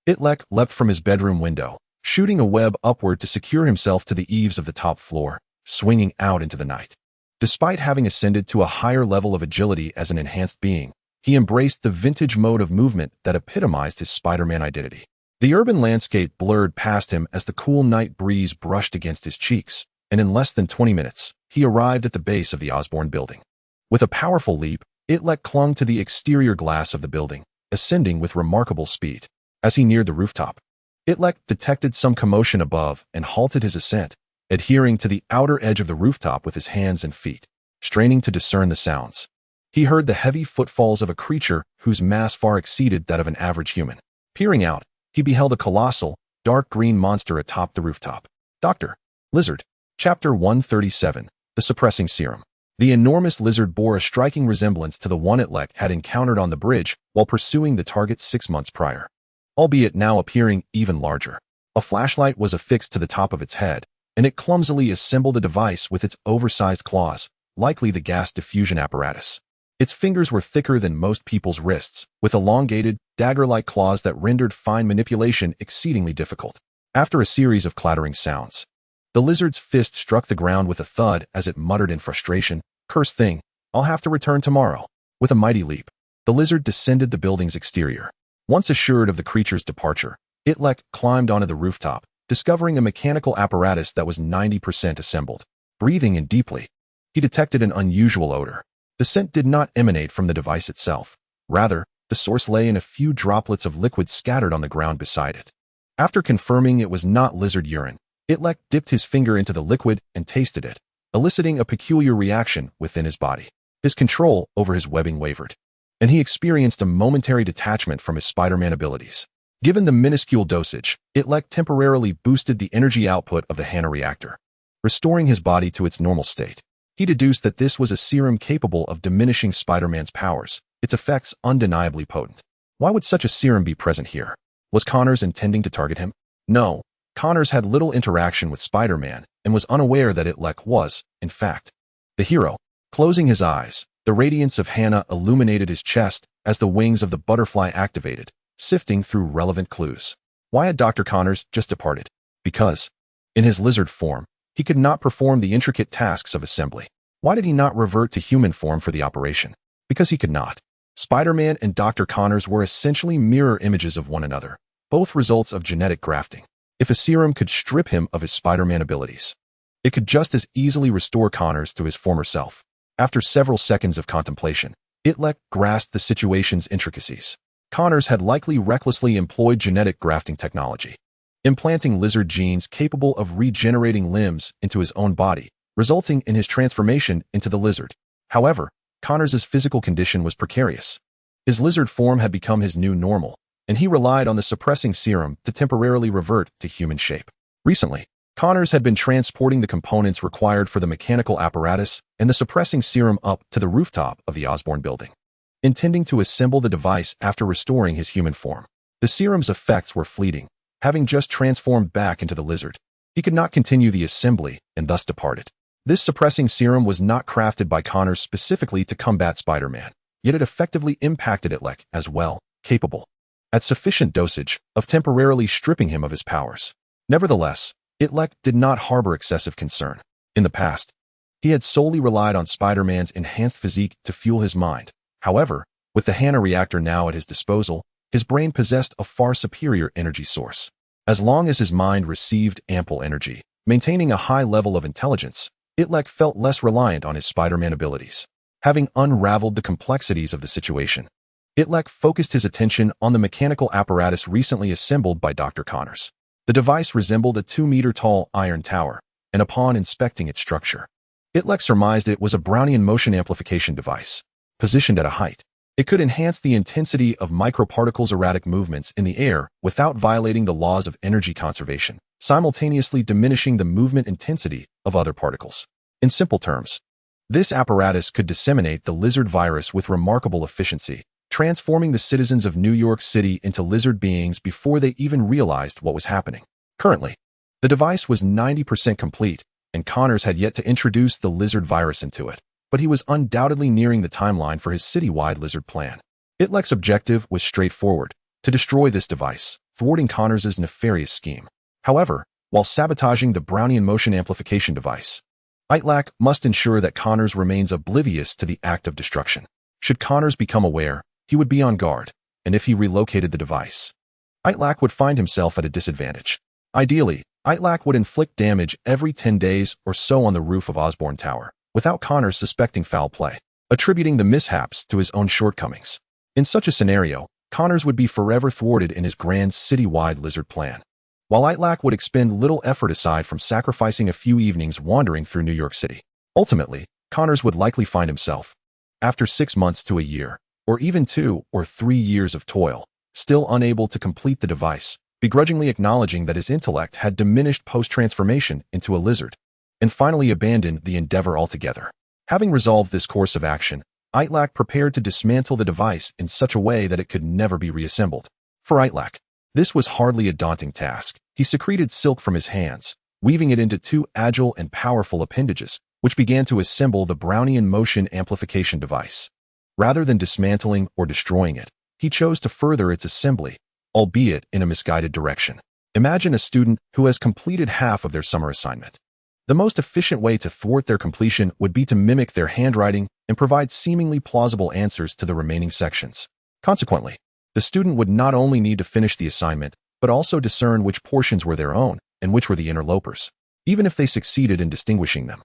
Speaker 1: Itrek leapt from his bedroom window, shooting a web upward to secure himself to the eaves of the top floor, swinging out into the night. Despite having ascended to a higher level of agility as an enhanced being, he embraced the vintage mode of movement that epitomized his Spider-Man identity. The urban landscape blurred past him as the cool night breeze brushed against his cheeks, and in less than 20 minutes, he arrived at the base of the Osborn building. With a powerful leap, Itrek clung to the exterior glass of the building, ascending with remarkable speed. As he neared the rooftop, Itrek detected some commotion above and halted his ascent, adhering to the outer edge of the rooftop with his hands and feet, straining to discern the sounds. He heard the heavy footfalls of a creature whose mass far exceeded that of an average human. Peering out, he beheld a colossal, dark green monster atop the rooftop. Dr. Lizard. Chapter 137. The Suppressing Serum. The enormous lizard bore a striking resemblance to the one Itrek had encountered on the bridge while pursuing the target 6 months prior, albeit now appearing even larger. A flashlight was affixed to the top of its head, and it clumsily assembled a device with its oversized claws, likely the gas diffusion apparatus. Its fingers were thicker than most people's wrists, with elongated, dagger-like claws that rendered fine manipulation exceedingly difficult. After a series of clattering sounds, the lizard's fist struck the ground with a thud as it muttered in frustration, "Cursed thing, I'll have to return tomorrow." With a mighty leap, the lizard descended the building's exterior. Once assured of the creature's departure, Itrek climbed onto the rooftop, discovering a mechanical apparatus that was 90% assembled. Breathing in deeply, he detected an unusual odor. The scent did not emanate from the device itself. Rather, the source lay in a few droplets of liquid scattered on the ground beside it. After confirming it was not lizard urine, Itrek dipped his finger into the liquid and tasted it, eliciting a peculiar reaction within his body. His control over his webbing wavered, and he experienced a momentary detachment from his Spider-Man abilities. Given the minuscule dosage, Itrek temporarily boosted the energy output of the Hana reactor, restoring his body to its normal state. He deduced that this was a serum capable of diminishing Spider-Man's powers, its effects undeniably potent. Why would such a serum be present here? Was Connors intending to target him? No, Connors had little interaction with Spider-Man and was unaware that Itrek was, in fact, the hero. Closing his eyes, the radiance of Hana illuminated his chest as the wings of the butterfly activated, sifting through relevant clues. Why had Dr. Connors just departed? Because, in his lizard form, he could not perform the intricate tasks of assembly. Why did he not revert to human form for the operation? Because he could not. Spider-Man and Dr. Connors were essentially mirror images of one another, both results of genetic grafting. If a serum could strip him of his Spider-Man abilities, it could just as easily restore Connors to his former self. After several seconds of contemplation, Itrek grasped the situation's intricacies. Connors had likely recklessly employed genetic grafting technology, implanting lizard genes capable of regenerating limbs into his own body, resulting in his transformation into the lizard. However, Connors' physical condition was precarious. His lizard form had become his new normal, and he relied on the suppressing serum to temporarily revert to human shape. Recently, Connors had been transporting the components required for the mechanical apparatus and the suppressing serum up to the rooftop of the Osborn building, intending to assemble the device after restoring his human form. The serum's effects were fleeting. Having just transformed back into the lizard, he could not continue the assembly and thus departed. This suppressing serum was not crafted by Connors specifically to combat Spider-Man, yet it effectively impacted Itrek as well, capable, at sufficient dosage, of temporarily stripping him of his powers. Nevertheless, Itrek did not harbor excessive concern. In the past, he had solely relied on Spider-Man's enhanced physique to fuel his mind. However, with the Hana reactor now at his disposal, his brain possessed a far superior energy source. As long as his mind received ample energy, maintaining a high level of intelligence, Itrek felt less reliant on his Spider-Man abilities. Having unraveled the complexities of the situation, Itrek focused his attention on the mechanical apparatus recently assembled by Dr. Connors. The device resembled a 2-meter-tall iron tower, and upon inspecting its structure, Itrek surmised it was a Brownian motion amplification device. Positioned at a height, it could enhance the intensity of microparticles' erratic movements in the air without violating the laws of energy conservation, simultaneously diminishing the movement intensity of other particles. In simple terms, this apparatus could disseminate the lizard virus with remarkable efficiency, transforming the citizens of New York City into lizard beings before they even realized what was happening. Currently, the device was 90% complete, and Connors had yet to introduce the lizard virus into it, but he was undoubtedly nearing the timeline for his city-wide lizard plan. Itrek's objective was straightforward: to destroy this device, thwarting Connors' nefarious scheme. However, while sabotaging the Brownian motion amplification device, Itrek must ensure that Connors remains oblivious to the act of destruction. Should Connors become aware, he would be on guard, and if he relocated the device, Itrek would find himself at a disadvantage. Ideally, Itrek would inflict damage every 10 days or so on the roof of Osborn Tower, without Connors suspecting foul play, attributing the mishaps to his own shortcomings. In such a scenario, Connors would be forever thwarted in his grand city-wide lizard plan, while Itrek would expend little effort aside from sacrificing a few evenings wandering through New York City. Ultimately, Connors would likely find himself, after 6 months to a year, or even 2 or 3 years of toil, still unable to complete the device, begrudgingly acknowledging that his intellect had diminished post-transformation into a lizard, and finally abandoned the endeavor altogether. Having resolved this course of action, Itrek prepared to dismantle the device in such a way that it could never be reassembled. For Itrek, this was hardly a daunting task. He secreted silk from his hands, weaving it into 2 agile and powerful appendages, which began to assemble the Brownian motion amplification device. Rather than dismantling or destroying it, he chose to further its assembly, albeit in a misguided direction. Imagine a student who has completed half of their summer assignment. The most efficient way to thwart their completion would be to mimic their handwriting and provide seemingly plausible answers to the remaining sections. Consequently, the student would not only need to finish the assignment, but also discern which portions were their own and which were the interlopers. Even if they succeeded in distinguishing them,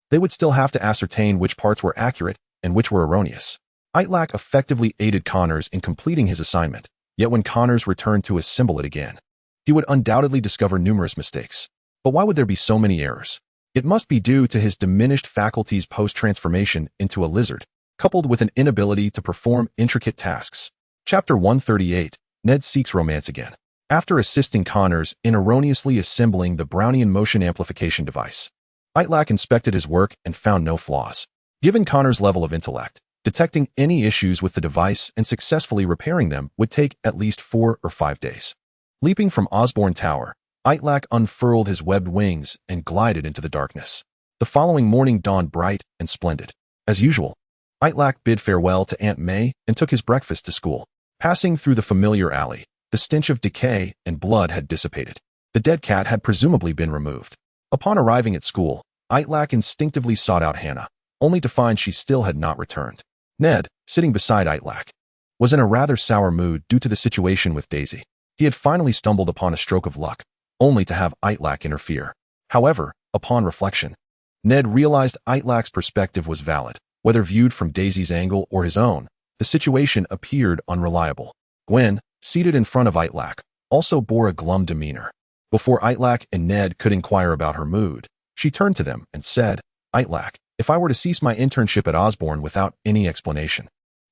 Speaker 1: they would still have to ascertain which parts were accurate and which were erroneous. Itrek effectively aided Connors in completing his assignment, yet when Connors returned to assemble it again, he would undoubtedly discover numerous mistakes. But why would there be so many errors? It must be due to his diminished faculties post-transformation into a lizard, coupled with an inability to perform intricate tasks. Chapter 138, Ned seeks romance again. After assisting Connors in erroneously assembling the Brownian motion amplification device, Itrek inspected his work and found no flaws. Given Connors' level of intellect, detecting any issues with the device and successfully repairing them would take at least 4 or 5 days. Leaping from Osborn Tower, Itrek unfurled his webbed wings and glided into the darkness. The following morning dawned bright and splendid. As usual, Itrek bid farewell to Aunt May and took his breakfast to school. Passing through the familiar alley, the stench of decay and blood had dissipated. The dead cat had presumably been removed. Upon arriving at school, Itrek instinctively sought out Hannah, only to find she still had not returned. Ned, sitting beside Itrek, was in a rather sour mood due to the situation with Daisy. He had finally stumbled upon a stroke of luck, only to have Itrek interfere. However, upon reflection, Ned realized Itrek's perspective was valid. Whether viewed from Daisy's angle or his own, the situation appeared unreliable. Gwen, seated in front of Itrek, also bore a glum demeanor. Before Itrek and Ned could inquire about her mood, she turned to them and said, "Itrek, if I were to cease my internship at Osborn without any explanation,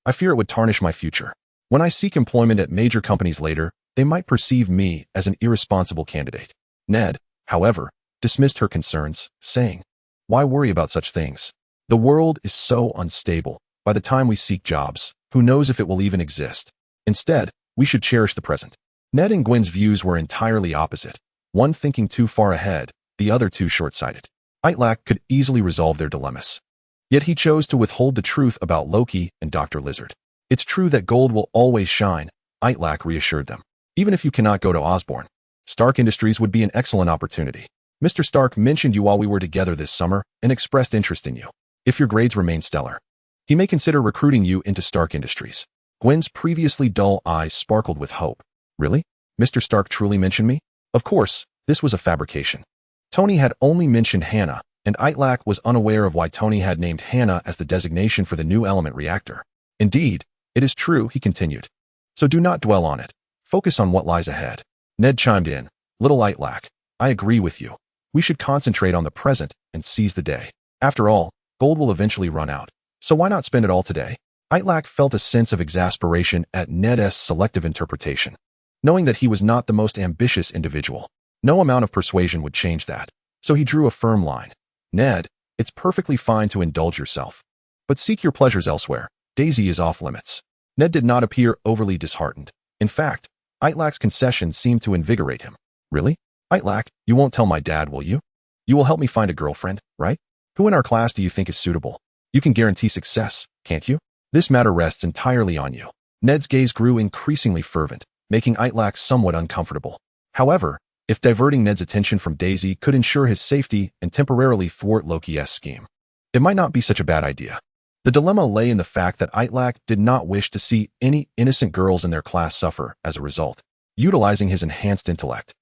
Speaker 1: I fear it would tarnish my future. When I seek employment at major companies later, they might perceive me as an irresponsible candidate." Ned, however, dismissed her concerns, saying, "Why worry about such things? The world is so unstable. By the time we seek jobs, who knows if it will even exist? Instead, we should cherish the present." Ned and Gwen's views were entirely opposite, one thinking too far ahead, the other too short-sighted. Itrek could easily resolve their dilemmas. Yet he chose to withhold the truth about Loki and Dr. Lizard. "It's true that gold will always shine," Itrek reassured them. "Even if you cannot go to Osborn, Stark Industries would be an excellent opportunity. Mr. Stark mentioned you while we were together this summer and expressed interest in you. If your grades remain stellar, he may consider recruiting you into Stark Industries." Gwen's previously dull eyes sparkled with hope. "Really? Mr. Stark truly mentioned me?" Of course, this was a fabrication. Tony had only mentioned Hannah, and Itrek was unaware of why Tony had named Hannah as the designation for the new element reactor. "Indeed, it is true," he continued. "So do not dwell on it. Focus on what lies ahead." Ned chimed in, "Little Itrek, I agree with you. We should concentrate on the present and seize the day. After all, gold will eventually run out, so why not spend it all today?" Itrek felt a sense of exasperation at Ned's selective interpretation. Knowing that he was not the most ambitious individual, no amount of persuasion would change that, so he drew a firm line. "Ned, it's perfectly fine to indulge yourself, but seek your pleasures elsewhere. Daisy is off limits." Ned did not appear overly disheartened. In fact, Itrek's concession seemed to invigorate him. "Really? Itrek, you won't tell my dad, will you?" You will help me find a girlfriend, right? Who in our class do you think is suitable? You can guarantee success, can't you? This matter rests entirely on you. Ned's gaze grew increasingly fervent, making Itrek somewhat uncomfortable. However, if diverting Ned's attention from Daisy could ensure his safety and temporarily thwart Loki's scheme, it might not be such a bad idea. The dilemma lay in the fact that Itrek did not wish to see any innocent girls in their class suffer as a result. Utilizing his enhanced intellect,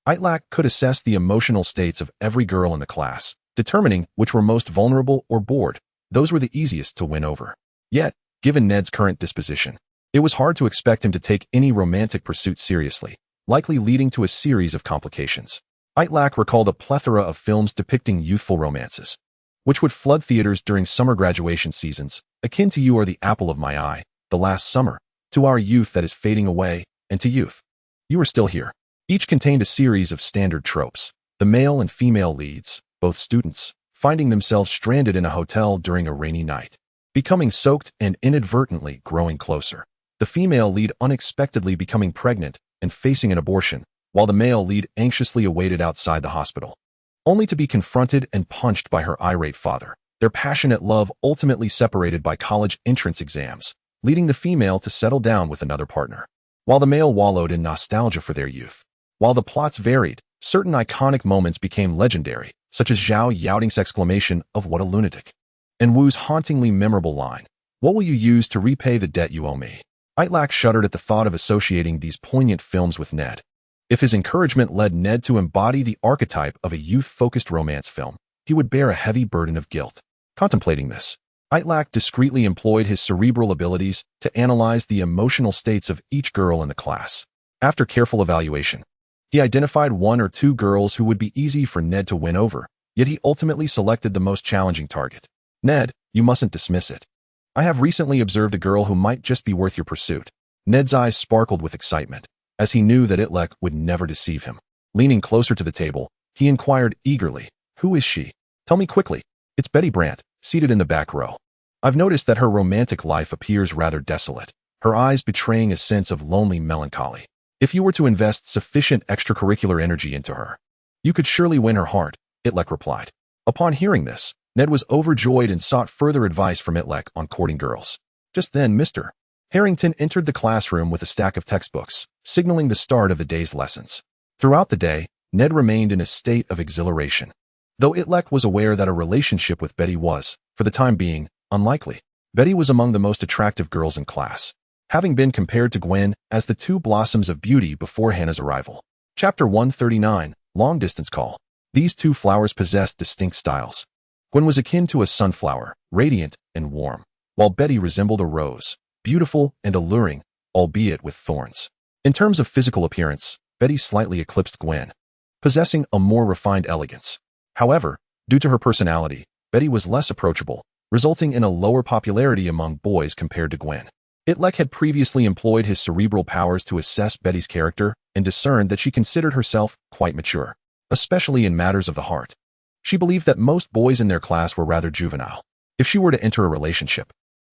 Speaker 1: Itrek could assess the emotional states of every girl in the class, determining which were most vulnerable or bored. Those were the easiest to win over. Yet, given Ned's current disposition, it was hard to expect him to take any romantic pursuit seriously, likely leading to a series of complications. Itrek recalled a plethora of films depicting youthful romances, which would flood theaters during summer graduation seasons, akin to You Are the Apple of My Eye, The Last Summer, To Our Youth That Is Fading Away, and To Youth, You Are Still Here. Each contained a series of standard tropes, the male and female leads, both students, finding themselves stranded in a hotel during a rainy night, becoming soaked and inadvertently growing closer. The female lead unexpectedly becoming pregnant and facing an abortion, while the male lead anxiously awaited outside the hospital, only to be confronted and punched by her irate father. Their passionate love ultimately separated by college entrance exams, leading the female to settle down with another partner, while the male wallowed in nostalgia for their youth. While the plots varied, certain iconic moments became legendary, such as Zhao Yaoting's exclamation of "What a lunatic!" and Wu's hauntingly memorable line, "What will you use to repay the debt you owe me?" Itrek shuddered at the thought of associating these poignant films with Ned. If his encouragement led Ned to embody the archetype of a youth-focused romance film, he would bear a heavy burden of guilt. Contemplating this, Itrek discreetly employed his cerebral abilities to analyze the emotional states of each girl in the class. After careful evaluation, he identified one or two girls who would be easy for Ned to win over, yet he ultimately selected the most challenging target. "Ned, you mustn't dismiss it. I have recently observed a girl who might just be worth your pursuit." Ned's eyes sparkled with excitement, as he knew that Itrek would never deceive him. Leaning closer to the table, he inquired eagerly, "Who is she? Tell me quickly." "It's Betty Brant, seated in the back row. I've noticed that her romantic life appears rather desolate, her eyes betraying a sense of lonely melancholy. If you were to invest sufficient extracurricular energy into her, you could surely win her heart," Itrek replied. Upon hearing this, Ned was overjoyed and sought further advice from Itrek on courting girls. Just then, Mr. Harrington entered the classroom with a stack of textbooks, signaling the start of the day's lessons. Throughout the day, Ned remained in a state of exhilaration. Though Itrek was aware that a relationship with Betty was, for the time being, unlikely, Betty was among the most attractive girls in class, having been compared to Gwen as the two blossoms of beauty before Hannah's arrival. Chapter 139, Long Distance Call. These two flowers possessed distinct styles. Gwen was akin to a sunflower, radiant and warm, while Betty resembled a rose, beautiful and alluring, albeit with thorns. In terms of physical appearance, Betty slightly eclipsed Gwen, possessing a more refined elegance. However, due to her personality, Betty was less approachable, resulting in a lower popularity among boys compared to Gwen. Itrek had previously employed his cerebral powers to assess Betty's character and discerned that she considered herself quite mature, especially in matters of the heart. She believed that most boys in their class were rather juvenile. If she were to enter a relationship,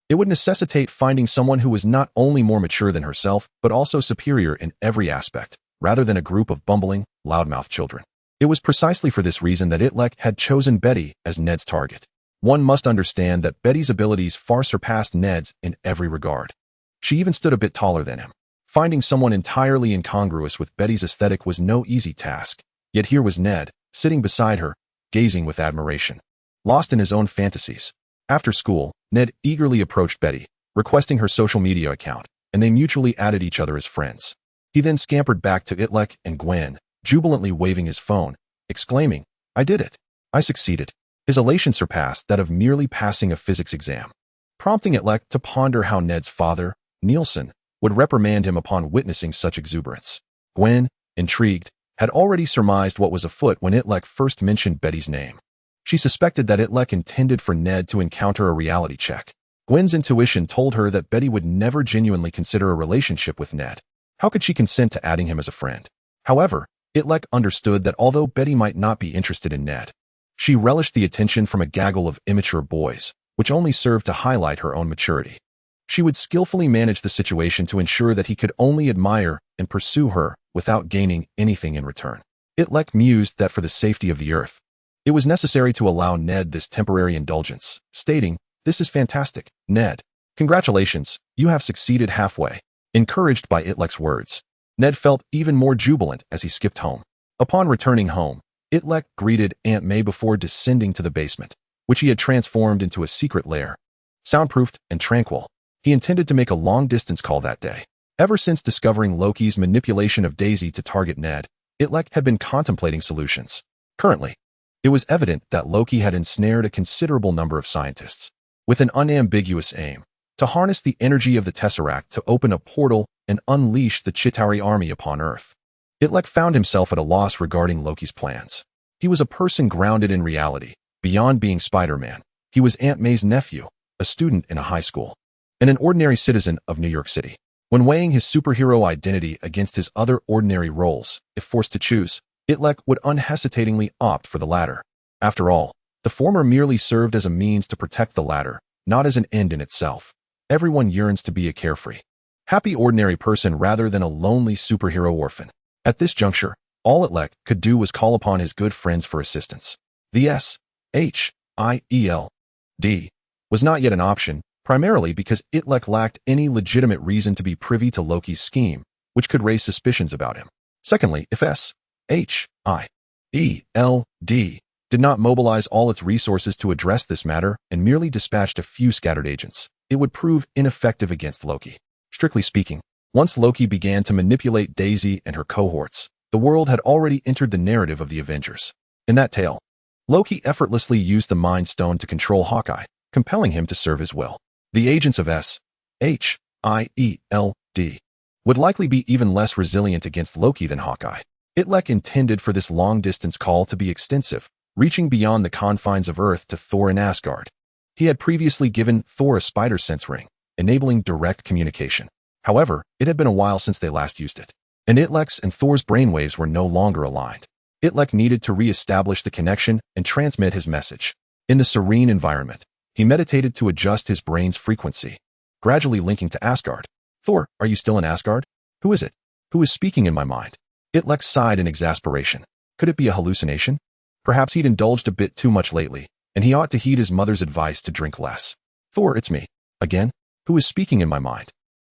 Speaker 1: it would necessitate finding someone who was not only more mature than herself, but also superior in every aspect, rather than a group of bumbling, loudmouth children. It was precisely for this reason that Itrek had chosen Betty as Ned's target. One must understand that Betty's abilities far surpassed Ned's in every regard. She even stood a bit taller than him. Finding someone entirely incongruous with Betty's aesthetic was no easy task, yet here was Ned, sitting beside her, gazing with admiration, lost in his own fantasies. After school, Ned eagerly approached Betty, requesting her social media account, and they mutually added each other as friends. He then scampered back to Itrek and Gwen, jubilantly waving his phone, exclaiming, "I did it! I succeeded!" His elation surpassed that of merely passing a physics exam, prompting Itrek to ponder how Ned's father, Nielsen, would reprimand him upon witnessing such exuberance. Gwen, intrigued, had already surmised what was afoot when Itrek first mentioned Betty's name. She suspected that Itrek intended for Ned to encounter a reality check. Gwen's intuition told her that Betty would never genuinely consider a relationship with Ned. How could she consent to adding him as a friend? However, Itrek understood that although Betty might not be interested in Ned, she relished the attention from a gaggle of immature boys, which only served to highlight her own maturity. She would skillfully manage the situation to ensure that he could only admire and pursue her without gaining anything in return. Itrek mused that for the safety of the earth, It was necessary to allow Ned this temporary indulgence, stating, "This is fantastic, Ned. Congratulations, you have succeeded halfway." Encouraged by Itlek's words, Ned felt even more jubilant as he skipped home. Upon returning home, Itrek greeted Aunt May before descending to the basement, which he had transformed into a secret lair. Soundproofed and tranquil, he intended to make a long-distance call that day. Ever since discovering Loki's manipulation of Daisy to target Ned, Itrek had been contemplating solutions. Currently, it was evident that Loki had ensnared a considerable number of scientists, with an unambiguous aim to harness the energy of the Tesseract to open a portal and unleash the Chitauri army upon Earth. Itrek found himself at a loss regarding Loki's plans. He was a person grounded in reality. Beyond being Spider-Man, he was Aunt May's nephew, a student in a high school, and an ordinary citizen of New York City. When weighing his superhero identity against his other ordinary roles, if forced to choose, Itrek would unhesitatingly opt for the latter. After all, the former merely served as a means to protect the latter, not as an end in itself. Everyone yearns to be a carefree, happy ordinary person rather than a lonely superhero orphan. At this juncture, all Itrek could do was call upon his good friends for assistance. The S.H.I.E.L.D. was not yet an option, primarily because Itrek lacked any legitimate reason to be privy to Loki's scheme, which could raise suspicions about him. Secondly, if S.H.I.E.L.D. did not mobilize all its resources to address this matter and merely dispatched a few scattered agents, it would prove ineffective against Loki. Strictly speaking, once Loki began to manipulate Daisy and her cohorts, the world had already entered the narrative of the Avengers. In that tale, Loki effortlessly used the Mind Stone to control Hawkeye, compelling him to serve his will. The agents of S.H.I.E.L.D. would likely be even less resilient against Loki than Hawkeye. Itrek intended for this long-distance call to be extensive, reaching beyond the confines of Earth to Thor in Asgard. He had previously given Thor a spider sense ring, enabling direct communication. However, it had been a while since they last used it, and Itrek's and Thor's brainwaves were no longer aligned. Itrek needed to re-establish the connection and transmit his message. In the serene environment, he meditated to adjust his brain's frequency, gradually linking to Asgard. "Thor, are you still in Asgard? Who is it? Who is speaking in my mind?" Itrek sighed in exasperation. Could it be a hallucination? Perhaps he'd indulged a bit too much lately, and he ought to heed his mother's advice to drink less. "Thor, it's me. Again? Who is speaking in my mind?"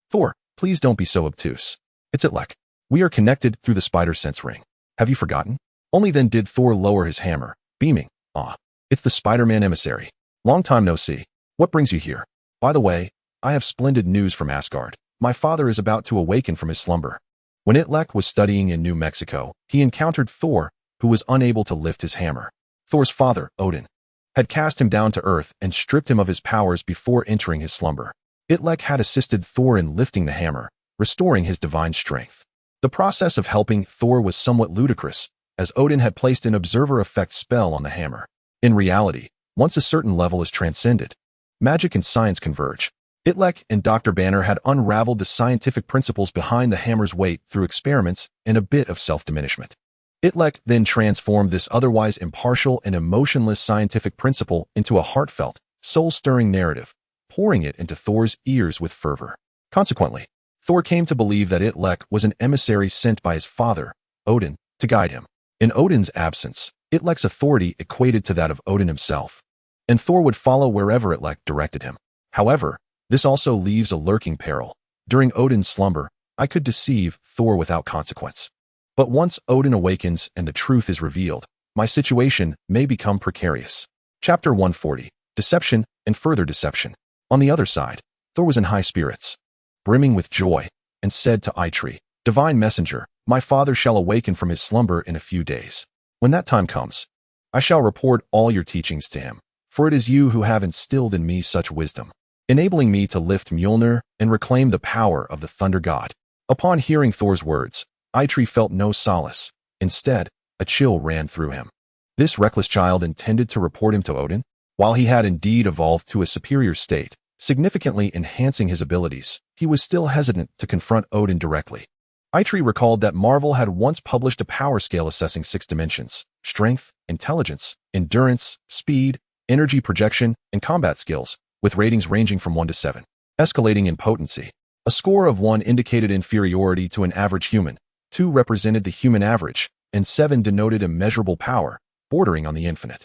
Speaker 1: "Thor, please don't be so obtuse. It's Itrek. We are connected through the spider sense ring. Have you forgotten?" Only then did Thor lower his hammer, beaming. "Ah, it's the Spider-Man emissary. Long time no see. What brings you here? By the way, I have splendid news from Asgard. My father is about to awaken from his slumber." When Itrek was studying in New Mexico, he encountered Thor, who was unable to lift his hammer. Thor's father, Odin, had cast him down to earth and stripped him of his powers before entering his slumber. Itrek had assisted Thor in lifting the hammer, restoring his divine strength. The process of helping Thor was somewhat ludicrous, as Odin had placed an observer effect spell on the hammer. In reality, once a certain level is transcended, magic and science converge. Itrek and Dr. Banner had unraveled the scientific principles behind the hammer's weight through experiments and a bit of self-diminishment. Itrek then transformed this otherwise impartial and emotionless scientific principle into a heartfelt, soul-stirring narrative, pouring it into Thor's ears with fervor. Consequently, Thor came to believe that Itrek was an emissary sent by his father, Odin, to guide him. In Odin's absence, Itrek's authority equated to that of Odin himself, and Thor would follow wherever Itrek directed him. However, this also leaves a lurking peril. During Odin's slumber, I could deceive Thor without consequence. But once Odin awakens and the truth is revealed, my situation may become precarious. Chapter 140, Deception and Further Deception. On the other side, Thor was in high spirits, brimming with joy, and said to Itrek, "Divine messenger, my father shall awaken from his slumber in a few days. When that time comes, I shall report all your teachings to him, for it is you who have instilled in me such wisdom, enabling me to lift Mjolnir and reclaim the power of the Thunder God." Upon hearing Thor's words, Itrek felt no solace. Instead, a chill ran through him. This reckless child intended to report him to Odin? While he had indeed evolved to a superior state, significantly enhancing his abilities, he was still hesitant to confront Odin directly. Itrek recalled that Marvel had once published a power scale assessing 6 dimensions: strength, intelligence, endurance, speed, energy projection, and combat skills, with ratings ranging from 1 to 7, escalating in potency. A score of 1 indicated inferiority to an average human, 2 represented the human average, and 7 denoted immeasurable power, bordering on the infinite.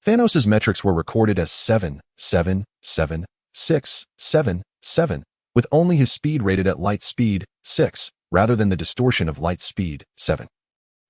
Speaker 1: Thanos' metrics were recorded as 7, 7, 7, 6, 7, 7, with only his speed rated at light speed 6, rather than the distortion of light speed 7.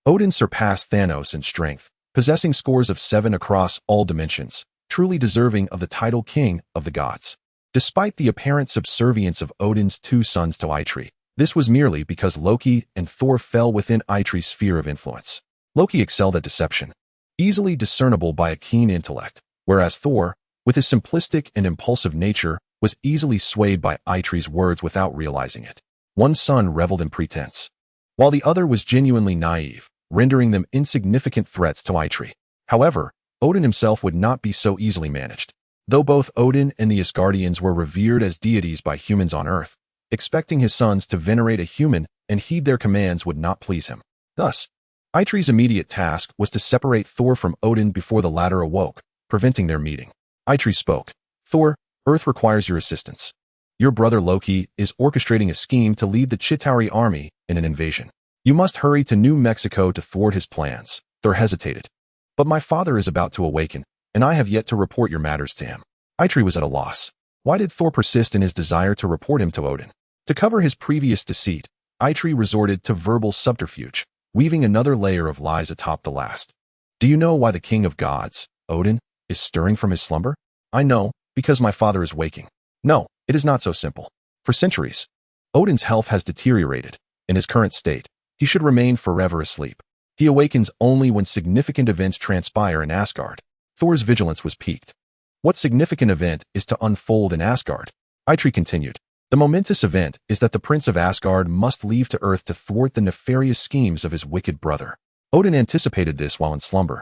Speaker 1: Odin surpassed Thanos in strength, possessing scores of 7 across all dimensions, truly deserving of the title King of the Gods. Despite the apparent subservience of Odin's two sons to Itrek, this was merely because Loki and Thor fell within Itrek's sphere of influence. Loki excelled at deception, easily discernible by a keen intellect, whereas Thor, with his simplistic and impulsive nature, was easily swayed by Itrek's words without realizing it. One son reveled in pretense, while the other was genuinely naive, rendering them insignificant threats to Itrek. However, Odin himself would not be so easily managed. Though both Odin and the Asgardians were revered as deities by humans on Earth, expecting his sons to venerate a human and heed their commands would not please him. Thus, Itrek's immediate task was to separate Thor from Odin before the latter awoke, preventing their meeting. Itrek spoke. "Thor, Earth requires your assistance. Your brother Loki is orchestrating a scheme to lead the Chitauri army in an invasion. You must hurry to New Mexico to thwart his plans." Thor hesitated. "But my father is about to awaken, and I have yet to report your matters to him." Itrek was at a loss. Why did Thor persist in his desire to report him to Odin? To cover his previous deceit, Itrek resorted to verbal subterfuge, weaving another layer of lies atop the last. "Do you know why the king of gods, Odin, is stirring from his slumber?" "I know, because my father is waking." "No, it is not so simple. For centuries, Odin's health has deteriorated. In his current state, he should remain forever asleep. He awakens only when significant events transpire in Asgard." Thor's vigilance was piqued. What significant event is to unfold in Asgard? Itrek continued. "The momentous event is that the Prince of Asgard must leave to Earth to thwart the nefarious schemes of his wicked brother. Odin anticipated this while in slumber,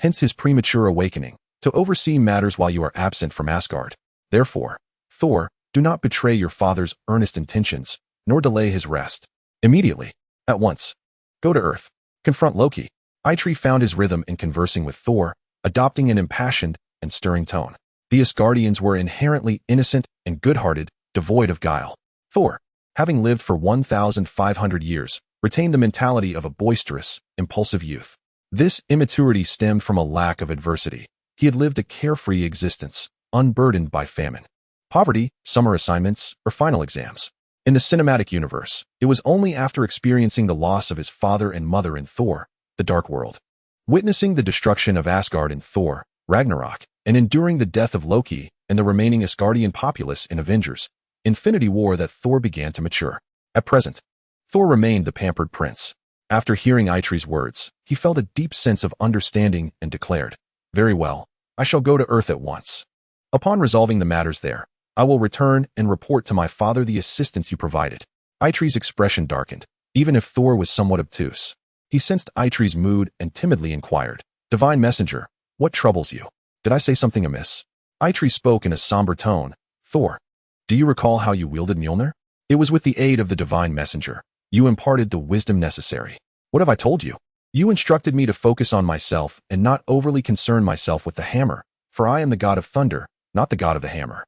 Speaker 1: hence his premature awakening, to oversee matters while you are absent from Asgard. Therefore, Thor, do not betray your father's earnest intentions, nor delay his rest. Immediately, at once, go to Earth. Confront Loki." Itrek found his rhythm in conversing with Thor, adopting an impassioned and stirring tone. The Asgardians were inherently innocent and good-hearted, devoid of guile. Thor, having lived for 1,500 years, retained the mentality of a boisterous, impulsive youth. This immaturity stemmed from a lack of adversity. He had lived a carefree existence, unburdened by famine, poverty, summer assignments, or final exams. In the cinematic universe, it was only after experiencing the loss of his father and mother in Thor, the Dark World, witnessing the destruction of Asgard in Thor, Ragnarok, and enduring the death of Loki and the remaining Asgardian populace in Avengers, Infinity War, that Thor began to mature. At present, Thor remained the pampered prince. After hearing Itrek's words, he felt a deep sense of understanding and declared, "Very well, I shall go to Earth at once. Upon resolving the matters there, I will return and report to my father the assistance you provided." Itrek's expression darkened, even if Thor was somewhat obtuse. He sensed Itrek's mood and timidly inquired, "Divine Messenger, what troubles you? Did I say something amiss?" Itrek spoke in a somber tone. "Thor, do you recall how you wielded Mjolnir? It was with the aid of the Divine Messenger. You imparted the wisdom necessary. What have I told you? You instructed me to focus on myself and not overly concern myself with the hammer, for I am the god of thunder, not the god of the hammer."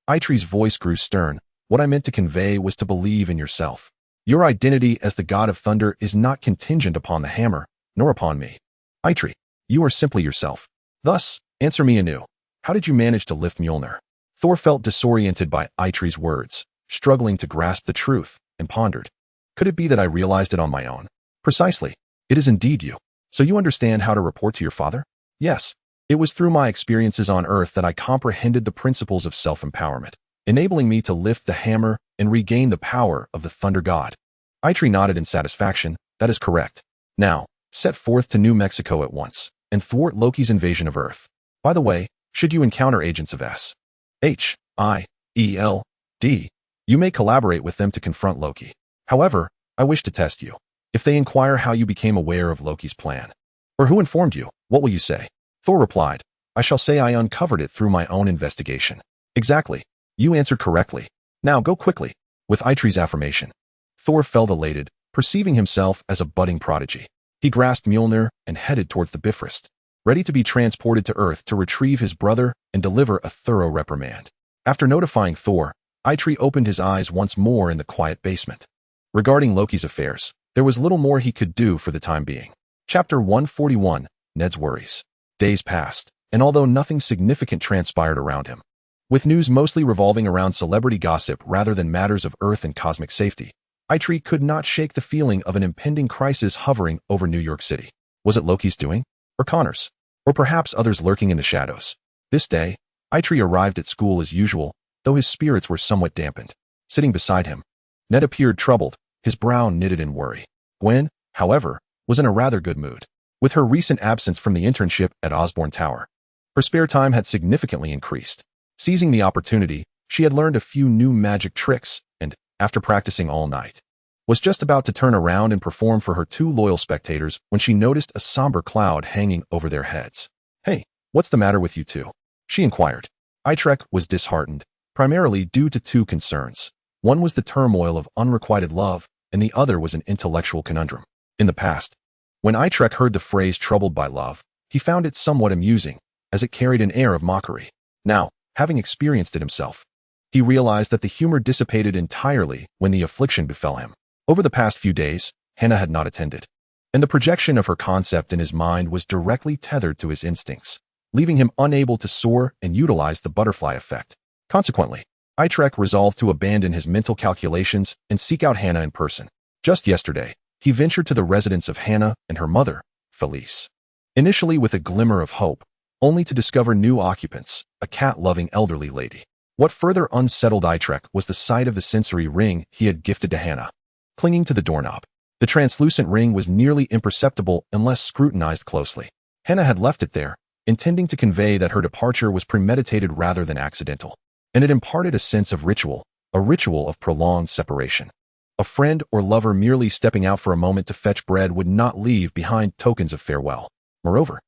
Speaker 1: Itrek's voice grew stern. "What I meant to convey was to believe in yourself. Your identity as the god of thunder is not contingent upon the hammer, nor upon me. Itrek, you are simply yourself. Thus, answer me anew. How did you manage to lift Mjolnir?" Thor felt disoriented by Itrek's words, struggling to grasp the truth, and pondered. "Could it be that I realized it on my own?" "Precisely. It is indeed you. So you understand how to report to your father?" "Yes. It was through my experiences on Earth that I comprehended the principles of self-empowerment, enabling me to lift the hammer and regain the power of the thunder god." Itrek nodded in satisfaction. "That is correct. Now, set forth to New Mexico at once, and thwart Loki's invasion of Earth. By the way, should you encounter agents of S.H.I.E.L.D, you may collaborate with them to confront Loki. However, I wish to test you. If they inquire how you became aware of Loki's plan, or who informed you, what will you say?" Thor replied, "I shall say I uncovered it through my own investigation." "Exactly. You answered correctly. Now go quickly." With Itrek's affirmation, Thor felt elated, perceiving himself as a budding prodigy. He grasped Mjolnir and headed towards the Bifrost, ready to be transported to Earth to retrieve his brother and deliver a thorough reprimand. After notifying Thor, Itrek opened his eyes once more in the quiet basement. Regarding Loki's affairs, there was little more he could do for the time being. Chapter 141, Ned's Worries. Days passed, and although nothing significant transpired around him, with news mostly revolving around celebrity gossip rather than matters of Earth and cosmic safety, Itrek could not shake the feeling of an impending crisis hovering over New York City. Was it Loki's doing? Or Connor's? Or perhaps others lurking in the shadows? This day, Itrek arrived at school as usual, though his spirits were somewhat dampened. Sitting beside him, Ned appeared troubled, his brow knitted in worry. Gwen, however, was in a rather good mood. With her recent absence from the internship at Osborne Tower, her spare time had significantly increased. Seizing the opportunity, she had learned a few new magic tricks and, after practicing all night, was just about to turn around and perform for her two loyal spectators when she noticed a somber cloud hanging over their heads. "Hey, what's the matter with you two?" she inquired. Itrek was disheartened, primarily due to two concerns. One was the turmoil of unrequited love, and the other was an intellectual conundrum. In the past, when Itrek heard the phrase troubled by love, he found it somewhat amusing, as it carried an air of mockery. Now, having experienced it himself, he realized that the humor dissipated entirely when the affliction befell him. Over the past few days, Hannah had not attended, and the projection of her concept in his mind was directly tethered to his instincts, leaving him unable to soar and utilize the butterfly effect. Consequently, Itrek resolved to abandon his mental calculations and seek out Hannah in person. Just yesterday, he ventured to the residence of Hannah and her mother, Felice. Initially with a glimmer of hope, only to discover new occupants, a cat-loving elderly lady. What further unsettled Itrek was the sight of the sensory ring he had gifted to Hannah, clinging to the doorknob. The translucent ring was nearly imperceptible unless scrutinized closely. Hannah had left it there, intending to convey that her departure was premeditated rather than accidental, and it imparted a sense of ritual, a ritual of prolonged separation. A friend or lover merely stepping out for a moment to fetch bread would not leave behind tokens of farewell. Moreover,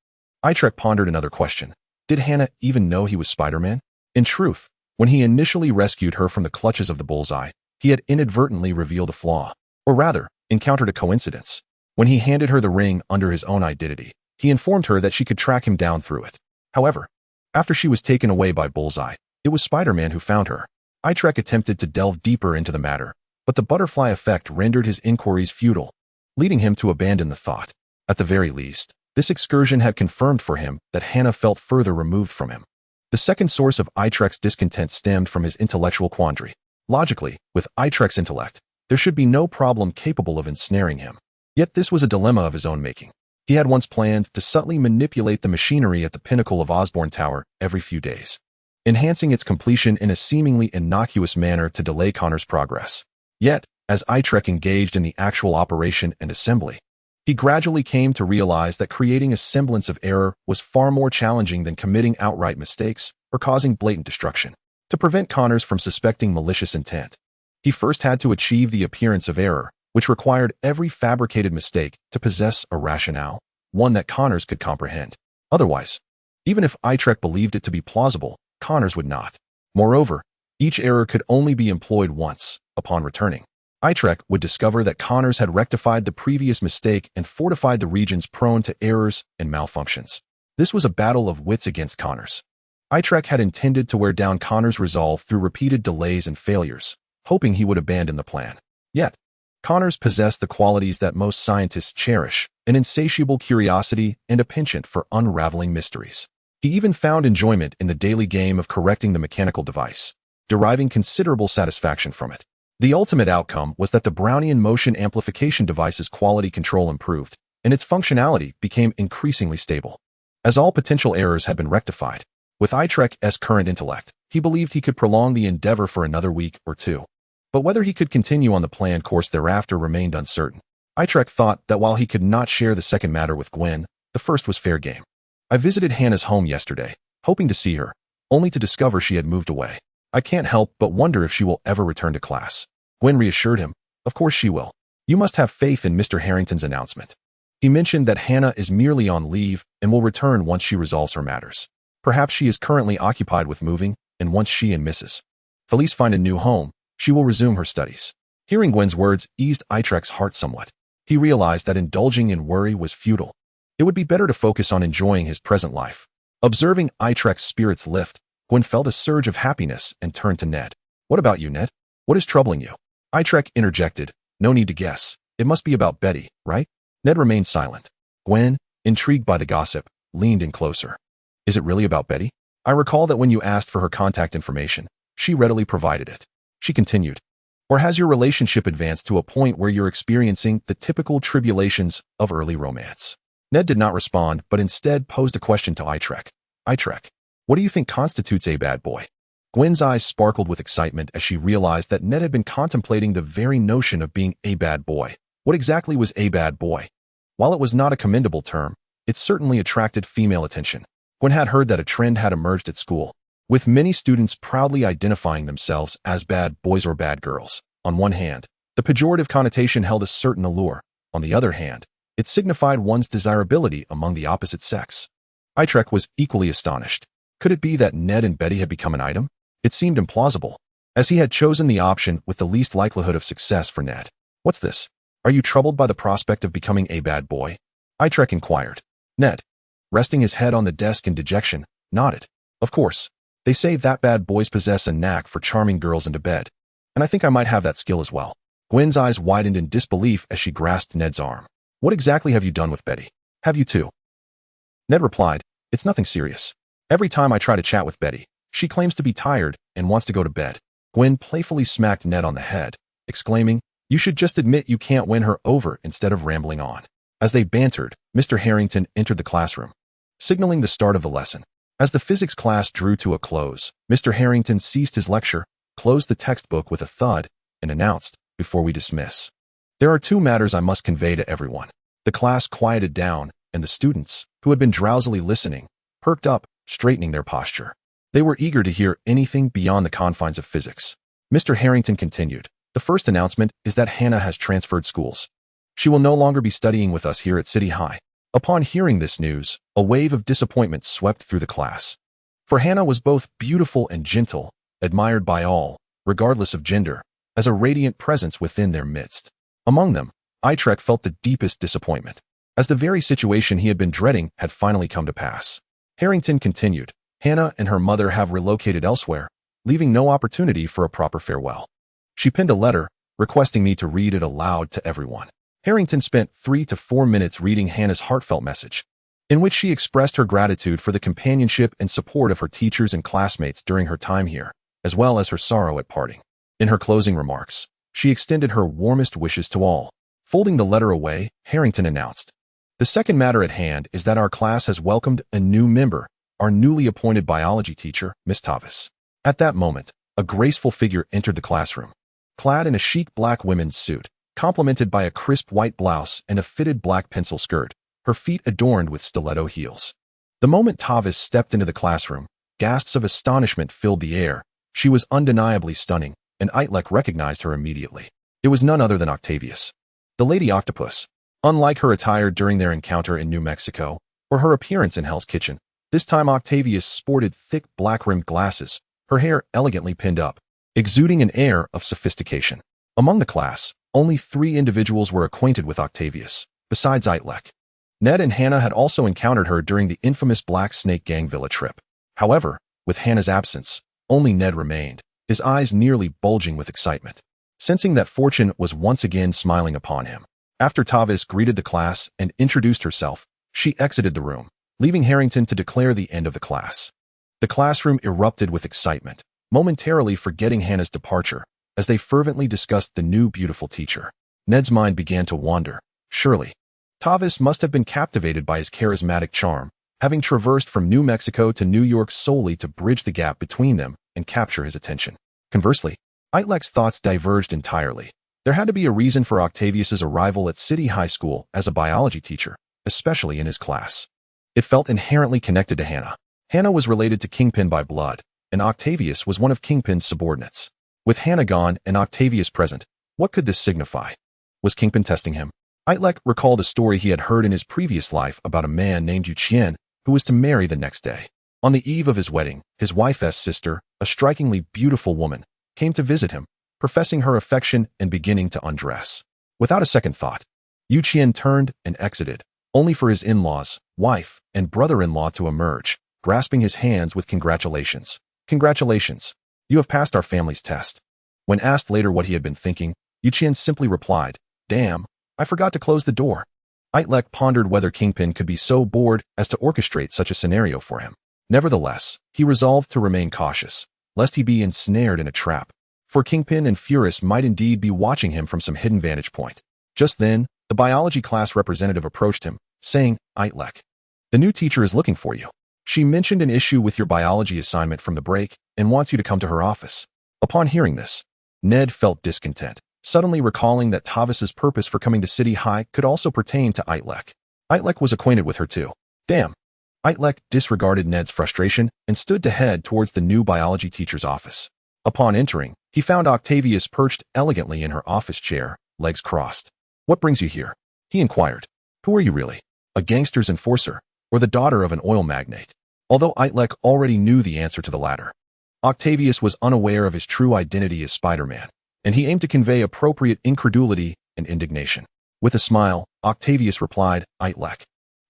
Speaker 1: Itrek pondered another question. Did Hannah even know he was Spider-Man? In truth, when he initially rescued her from the clutches of the bullseye, he had inadvertently revealed a flaw, or rather, encountered a coincidence. When he handed her the ring under his own identity, he informed her that she could track him down through it. However, after she was taken away by Bullseye, it was Spider-Man who found her. Itrek attempted to delve deeper into the matter, but the butterfly effect rendered his inquiries futile, leading him to abandon the thought. At the very least, this excursion had confirmed for him that Hannah felt further removed from him. The second source of Itrek's discontent stemmed from his intellectual quandary. Logically, with Itrek's intellect, there should be no problem capable of ensnaring him. Yet this was a dilemma of his own making. He had once planned to subtly manipulate the machinery at the pinnacle of Osborne Tower every few days, enhancing its completion in a seemingly innocuous manner to delay Connor's progress. Yet, as Itrek engaged in the actual operation and assembly, he gradually came to realize that creating a semblance of error was far more challenging than committing outright mistakes or causing blatant destruction. To prevent Connors from suspecting malicious intent, he first had to achieve the appearance of error, which required every fabricated mistake to possess a rationale, one that Connors could comprehend. Otherwise, even if Itrek believed it to be plausible, Connors would not. Moreover, each error could only be employed once. Upon returning, Itrek would discover that Connors had rectified the previous mistake and fortified the regions prone to errors and malfunctions. This was a battle of wits against Connors. Itrek had intended to wear down Connor's resolve through repeated delays and failures, hoping he would abandon the plan. Yet, Connors possessed the qualities that most scientists cherish, an insatiable curiosity and a penchant for unraveling mysteries. He even found enjoyment in the daily game of correcting the mechanical device, deriving considerable satisfaction from it. The ultimate outcome was that the Brownian motion amplification device's quality control improved, and its functionality became increasingly stable. As all potential errors had been rectified, with Itrek's current intellect, he believed he could prolong the endeavor for another week or two. But whether he could continue on the planned course thereafter remained uncertain. Itrek thought that while he could not share the second matter with Gwen, the first was fair game. I visited Hannah's home yesterday, hoping to see her, only to discover she had moved away. I can't help but wonder if she will ever return to class. Gwen reassured him, "Of course she will. You must have faith in Mr. Harrington's announcement." He mentioned that Hannah is merely on leave and will return once she resolves her matters. Perhaps she is currently occupied with moving, and once she and Mrs. Felice find a new home, she will resume her studies. Hearing Gwen's words eased Itrek's heart somewhat. He realized that indulging in worry was futile. It would be better to focus on enjoying his present life. Observing Itrek's spirits lift, Gwen felt a surge of happiness and turned to Ned. "What about you, Ned? What is troubling you?" Itrek interjected. "No need to guess. It must be about Betty, right?" Ned remained silent. Gwen, intrigued by the gossip, leaned in closer. Is it really about Betty? I recall that when you asked for her contact information, she readily provided it. She continued. Or has your relationship advanced to a point where you're experiencing the typical tribulations of early romance? Ned did not respond, but instead posed a question to Itrek. Itrek, what do you think constitutes a bad boy? Gwen's eyes sparkled with excitement as she realized that Ned had been contemplating the very notion of being a bad boy. What exactly was a bad boy? While it was not a commendable term, it certainly attracted female attention. Gwen had heard that a trend had emerged at school, with many students proudly identifying themselves as bad boys or bad girls. On one hand, the pejorative connotation held a certain allure. On the other hand, it signified one's desirability among the opposite sex. Itrek was equally astonished. Could it be that Ned and Betty had become an item? It seemed implausible, as he had chosen the option with the least likelihood of success for Ned. What's this? Are you troubled by the prospect of becoming a bad boy? Itrek inquired. Ned, resting his head on the desk in dejection, nodded. Of course. They say that bad boys possess a knack for charming girls into bed, and I think I might have that skill as well. Gwen's eyes widened in disbelief as she grasped Ned's arm. What exactly have you done with Betty? Have you too? Ned replied, It's nothing serious. Every time I try to chat with Betty, she claims to be tired and wants to go to bed. Gwen playfully smacked Ned on the head, exclaiming, You should just admit you can't win her over instead of rambling on. As they bantered, Mr. Harrington entered the classroom, signaling the start of the lesson. As the physics class drew to a close, Mr. Harrington ceased his lecture, closed the textbook with a thud, and announced, Before we dismiss, there are two matters I must convey to everyone. The class quieted down, and the students, who had been drowsily listening, perked up, straightening their posture. They were eager to hear anything beyond the confines of physics. Mr. Harrington continued, The first announcement is that Hannah has transferred schools. She will no longer be studying with us here at City High. Upon hearing this news, a wave of disappointment swept through the class. For Hannah was both beautiful and gentle, admired by all, regardless of gender, as a radiant presence within their midst. Among them, Itrek felt the deepest disappointment, as the very situation he had been dreading had finally come to pass. Harrington continued, Hannah and her mother have relocated elsewhere, leaving no opportunity for a proper farewell. She penned a letter, requesting me to read it aloud to everyone. Harrington spent 3 to 4 minutes reading Hannah's heartfelt message, in which she expressed her gratitude for the companionship and support of her teachers and classmates during her time here, as well as her sorrow at parting. In her closing remarks, she extended her warmest wishes to all. Folding the letter away, Harrington announced, The second matter at hand is that our class has welcomed a new member, our newly appointed biology teacher, Miss Tavis. At that moment, a graceful figure entered the classroom, clad in a chic black women's suit, complemented by a crisp white blouse and a fitted black pencil skirt, her feet adorned with stiletto heels. The moment Tavis stepped into the classroom, gasps of astonishment filled the air. She was undeniably stunning, and Itrek recognized her immediately. It was none other than Octavius, the Lady Octopus. Unlike her attire during their encounter in New Mexico, or her appearance in Hell's Kitchen, this time Octavius sported thick black-rimmed glasses, her hair elegantly pinned up, exuding an air of sophistication. Among the class, only 3 individuals were acquainted with Octavius, besides Itrek. Ned and Hannah had also encountered her during the infamous Black Snake Gang villa trip. However, with Hannah's absence, only Ned remained, his eyes nearly bulging with excitement, sensing that fortune was once again smiling upon him. After Tavis greeted the class and introduced herself, she exited the room, leaving Harrington to declare the end of the class. The classroom erupted with excitement, momentarily forgetting Hannah's departure, as they fervently discussed the new beautiful teacher. Ned's mind began to wander. Surely, Tavis must have been captivated by his charismatic charm, having traversed from New Mexico to New York solely to bridge the gap between them and capture his attention. Conversely, Itrek's thoughts diverged entirely. There had to be a reason for Octavius's arrival at City High School as a biology teacher, especially in his class. It felt inherently connected to Hannah. Hannah was related to Kingpin by blood, and Octavius was one of Kingpin's subordinates. With Hannah gone and Octavius present, what could this signify? Was Kingpin testing him? Itrek recalled a story he had heard in his previous life about a man named S.H.I.E.L.D. who was to marry the next day. On the eve of his wedding, his wife's sister, a strikingly beautiful woman, came to visit him, professing her affection and beginning to undress. Without a second thought, S.H.I.E.L.D. turned and exited, only for his in-laws, wife, and brother-in-law to emerge, grasping his hands with congratulations. Congratulations. You have passed our family's test. When asked later what he had been thinking, S.H.I.E.L.D. simply replied, Damn, I forgot to close the door. Itrek pondered whether Kingpin could be so bored as to orchestrate such a scenario for him. Nevertheless, he resolved to remain cautious, lest he be ensnared in a trap. For Kingpin and Furus might indeed be watching him from some hidden vantage point. Just then, the biology class representative approached him, saying, "Itrek, the new teacher is looking for you. She mentioned an issue with your biology assignment from the break and wants you to come to her office." Upon hearing this, Ned felt discontent, suddenly recalling that Tavis's purpose for coming to City High could also pertain to Itrek. Itrek was acquainted with her too. Damn. Itrek disregarded Ned's frustration and stood to head towards the new biology teacher's office. Upon entering, he found Octavius perched elegantly in her office chair, legs crossed. "What brings you here?" he inquired. "Who are you really? A gangster's enforcer, or the daughter of an oil magnate?" Although Itrek already knew the answer to the latter, Octavius was unaware of his true identity as Spider-Man, and he aimed to convey appropriate incredulity and indignation. With a smile, Octavius replied, "Itrek,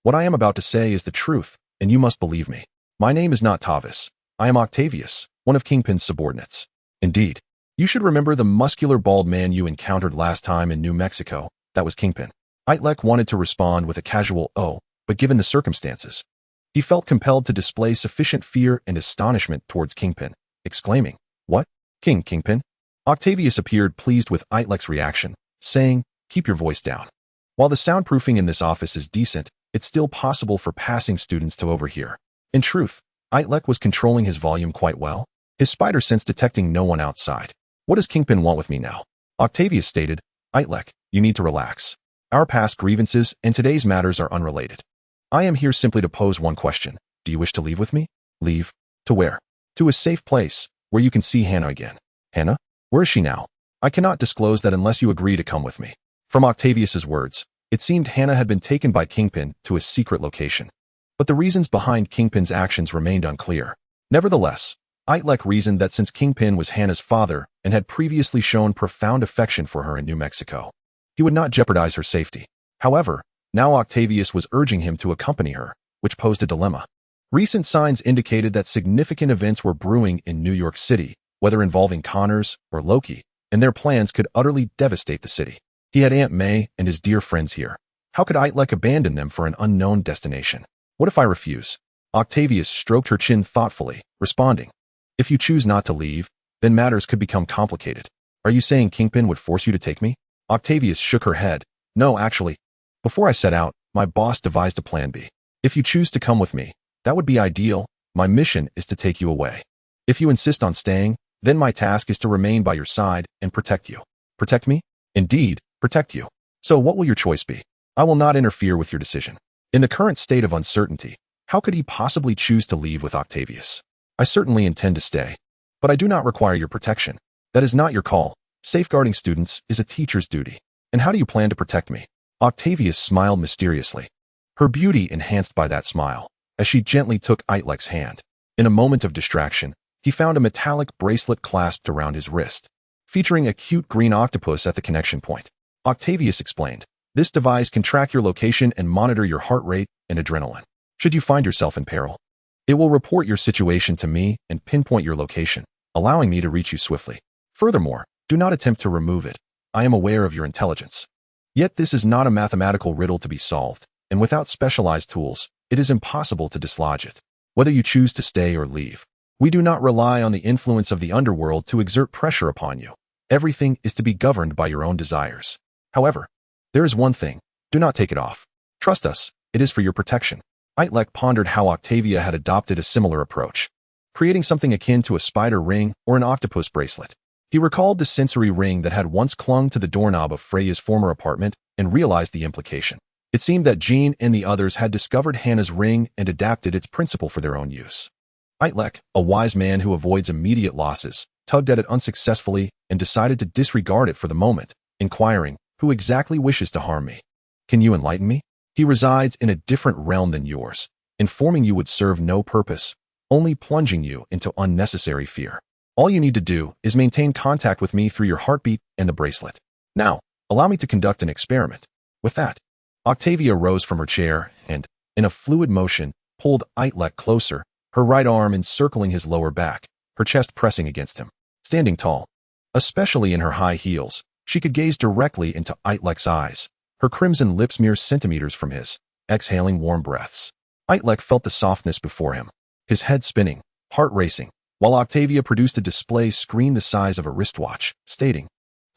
Speaker 1: what I am about to say is the truth, and you must believe me. My name is not Tavis. I am Octavius, one of Kingpin's subordinates. Indeed, you should remember the muscular bald man you encountered last time in New Mexico. That was Kingpin." Itrek wanted to respond with a casual "oh," but given the circumstances, he felt compelled to display sufficient fear and astonishment towards Kingpin, exclaiming, "What? Kingpin?" Octavius appeared pleased with Itrek's reaction, saying, "Keep your voice down. While the soundproofing in this office is decent, it's still possible for passing students to overhear." In truth, Itrek was controlling his volume quite well, his spider sense detecting no one outside. "What does Kingpin want with me now?" Octavius stated. "Itrek, you need to relax. Our past grievances and today's matters are unrelated. I am here simply to pose one question. Do you wish to leave with me?" "Leave? To where?" "To a safe place, where you can see Hannah again." "Hannah? Where is she now?" "I cannot disclose that unless you agree to come with me." From Octavius's words, it seemed Hannah had been taken by Kingpin to a secret location. But the reasons behind Kingpin's actions remained unclear. Nevertheless, Itrek reasoned that since Kingpin was Hannah's father and had previously shown profound affection for her in New Mexico, he would not jeopardize her safety. However, now Octavius was urging him to accompany her, which posed a dilemma. Recent signs indicated that significant events were brewing in New York City, whether involving Connors or Loki, and their plans could utterly devastate the city. He had Aunt May and his dear friends here. How could Itrek abandon them for an unknown destination? "What if I refuse?" Octavius stroked her chin thoughtfully, responding, "If you choose not to leave, then matters could become complicated. Are you saying Kingpin would force you to take me?" Octavius shook her head. "No, actually. Before I set out, my boss devised a plan B. If you choose to come with me, that would be ideal. My mission is to take you away. If you insist on staying, then my task is to remain by your side and protect you." "Protect me?" "Indeed, protect you. So what will your choice be?" "I will not interfere with your decision." In the current state of uncertainty, how could he possibly choose to leave with Octavius? "I certainly intend to stay, but I do not require your protection. That is not your call. Safeguarding students is a teacher's duty. And how do you plan to protect me?" Octavius smiled mysteriously, her beauty enhanced by that smile, as she gently took Itrek's hand. In a moment of distraction, he found a metallic bracelet clasped around his wrist, featuring a cute green octopus at the connection point. Octavius explained, "This device can track your location and monitor your heart rate and adrenaline. Should you find yourself in peril, it will report your situation to me and pinpoint your location, allowing me to reach you swiftly. Furthermore, do not attempt to remove it. I am aware of your intelligence. Yet this is not a mathematical riddle to be solved, and without specialized tools, it is impossible to dislodge it. Whether you choose to stay or leave, we do not rely on the influence of the underworld to exert pressure upon you. Everything is to be governed by your own desires. However, there is one thing. Do not take it off. Trust us, it is for your protection." Itrek pondered how Octavia had adopted a similar approach, creating something akin to a spider ring or an octopus bracelet. He recalled the sensory ring that had once clung to the doorknob of Freya's former apartment and realized the implication. It seemed that Jean and the others had discovered Hannah's ring and adapted its principle for their own use. Itrek, a wise man who avoids immediate losses, tugged at it unsuccessfully and decided to disregard it for the moment, inquiring, "Who exactly wishes to harm me? Can you enlighten me?" "He resides in a different realm than yours. Informing you would serve no purpose, only plunging you into unnecessary fear. All you need to do is maintain contact with me through your heartbeat and the bracelet. Now, allow me to conduct an experiment." With that, Octavia rose from her chair and, in a fluid motion, pulled Itrek closer, her right arm encircling his lower back, her chest pressing against him. Standing tall, especially in her high heels, she could gaze directly into Itrek's eyes, her crimson lips mere centimeters from his, exhaling warm breaths. Itrek felt the softness before him, his head spinning, heart racing, while Octavia produced a display screen the size of a wristwatch, stating,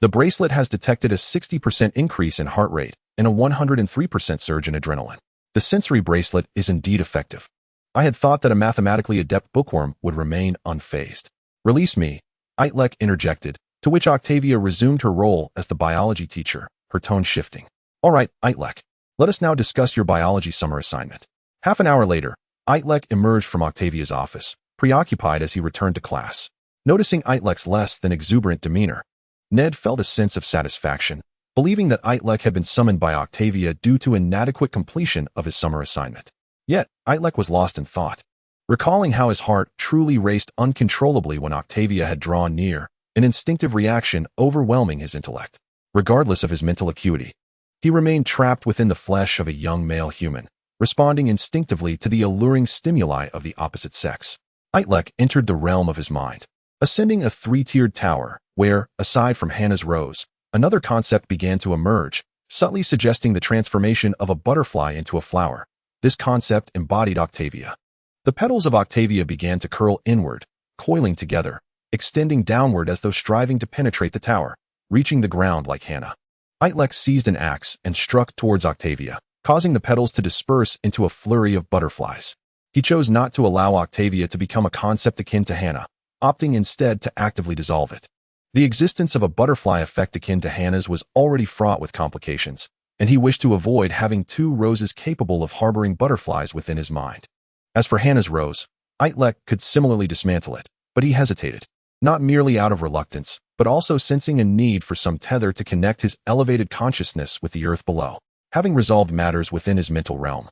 Speaker 1: "The bracelet has detected a 60% increase in heart rate and a 103% surge in adrenaline. The sensory bracelet is indeed effective. I had thought that a mathematically adept bookworm would remain unfazed." "Release me," Itrek interjected, to which Octavia resumed her role as the biology teacher, her tone shifting. "All right, Itrek, let us now discuss your biology summer assignment." Half an hour later, Itrek emerged from Octavia's office, preoccupied as he returned to class. Noticing Itrek's less than exuberant demeanor, Ned felt a sense of satisfaction, believing that Itrek had been summoned by Octavia due to inadequate completion of his summer assignment. Yet, Itrek was lost in thought, recalling how his heart truly raced uncontrollably when Octavia had drawn near, an instinctive reaction overwhelming his intellect. Regardless of his mental acuity, he remained trapped within the flesh of a young male human, responding instinctively to the alluring stimuli of the opposite sex. Itrek entered the realm of his mind, ascending a three-tiered tower, where, aside from Hannah's rose, another concept began to emerge, subtly suggesting the transformation of a butterfly into a flower. This concept embodied Octavia. The petals of Octavia began to curl inward, coiling together, extending downward as though striving to penetrate the tower, reaching the ground like Hannah. Itrek seized an axe and struck towards Octavia, causing the petals to disperse into a flurry of butterflies. He chose not to allow Octavia to become a concept akin to Hannah, opting instead to actively dissolve it. The existence of a butterfly effect akin to Hannah's was already fraught with complications, and he wished to avoid having two roses capable of harboring butterflies within his mind. As for Hannah's rose, Itrek could similarly dismantle it, but he hesitated, not merely out of reluctance, but also sensing a need for some tether to connect his elevated consciousness with the earth below. Having resolved matters within his mental realm,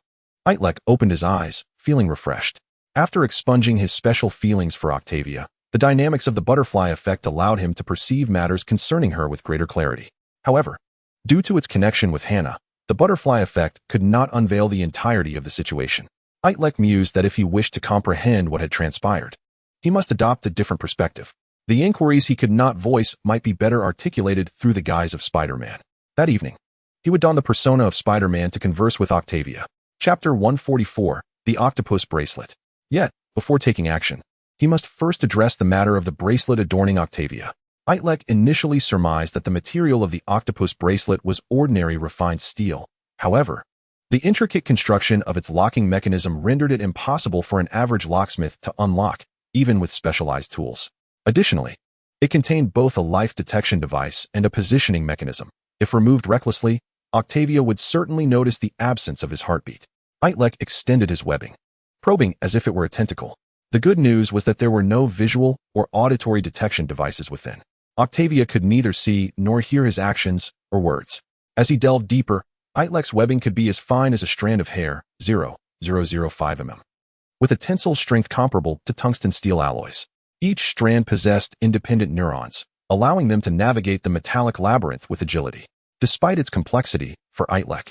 Speaker 1: Itrek opened his eyes, feeling refreshed. After expunging his special feelings for Octavia, the dynamics of the butterfly effect allowed him to perceive matters concerning her with greater clarity. However, due to its connection with Hannah, the butterfly effect could not unveil the entirety of the situation. Itrek mused that if he wished to comprehend what had transpired, he must adopt a different perspective. The inquiries he could not voice might be better articulated through the guise of Spider-Man. That evening, he would don the persona of Spider-Man to converse with Octavia. Chapter 144, The Octopus Bracelet. Yet, before taking action, he must first address the matter of the bracelet adorning Octavia. Itrek initially surmised that the material of the octopus bracelet was ordinary refined steel. However, the intricate construction of its locking mechanism rendered it impossible for an average locksmith to unlock, even with specialized tools. Additionally, it contained both a life detection device and a positioning mechanism. If removed recklessly, Octavia would certainly notice the absence of his heartbeat. Itrek extended his webbing, probing as if it were a tentacle. The good news was that there were no visual or auditory detection devices within. Octavia could neither see nor hear his actions or words. As he delved deeper, Itrek's webbing could be as fine as a strand of hair, 0.005 mm, with a tensile strength comparable to tungsten steel alloys. Each strand possessed independent neurons, allowing them to navigate the metallic labyrinth with agility. Despite its complexity, for Itrek,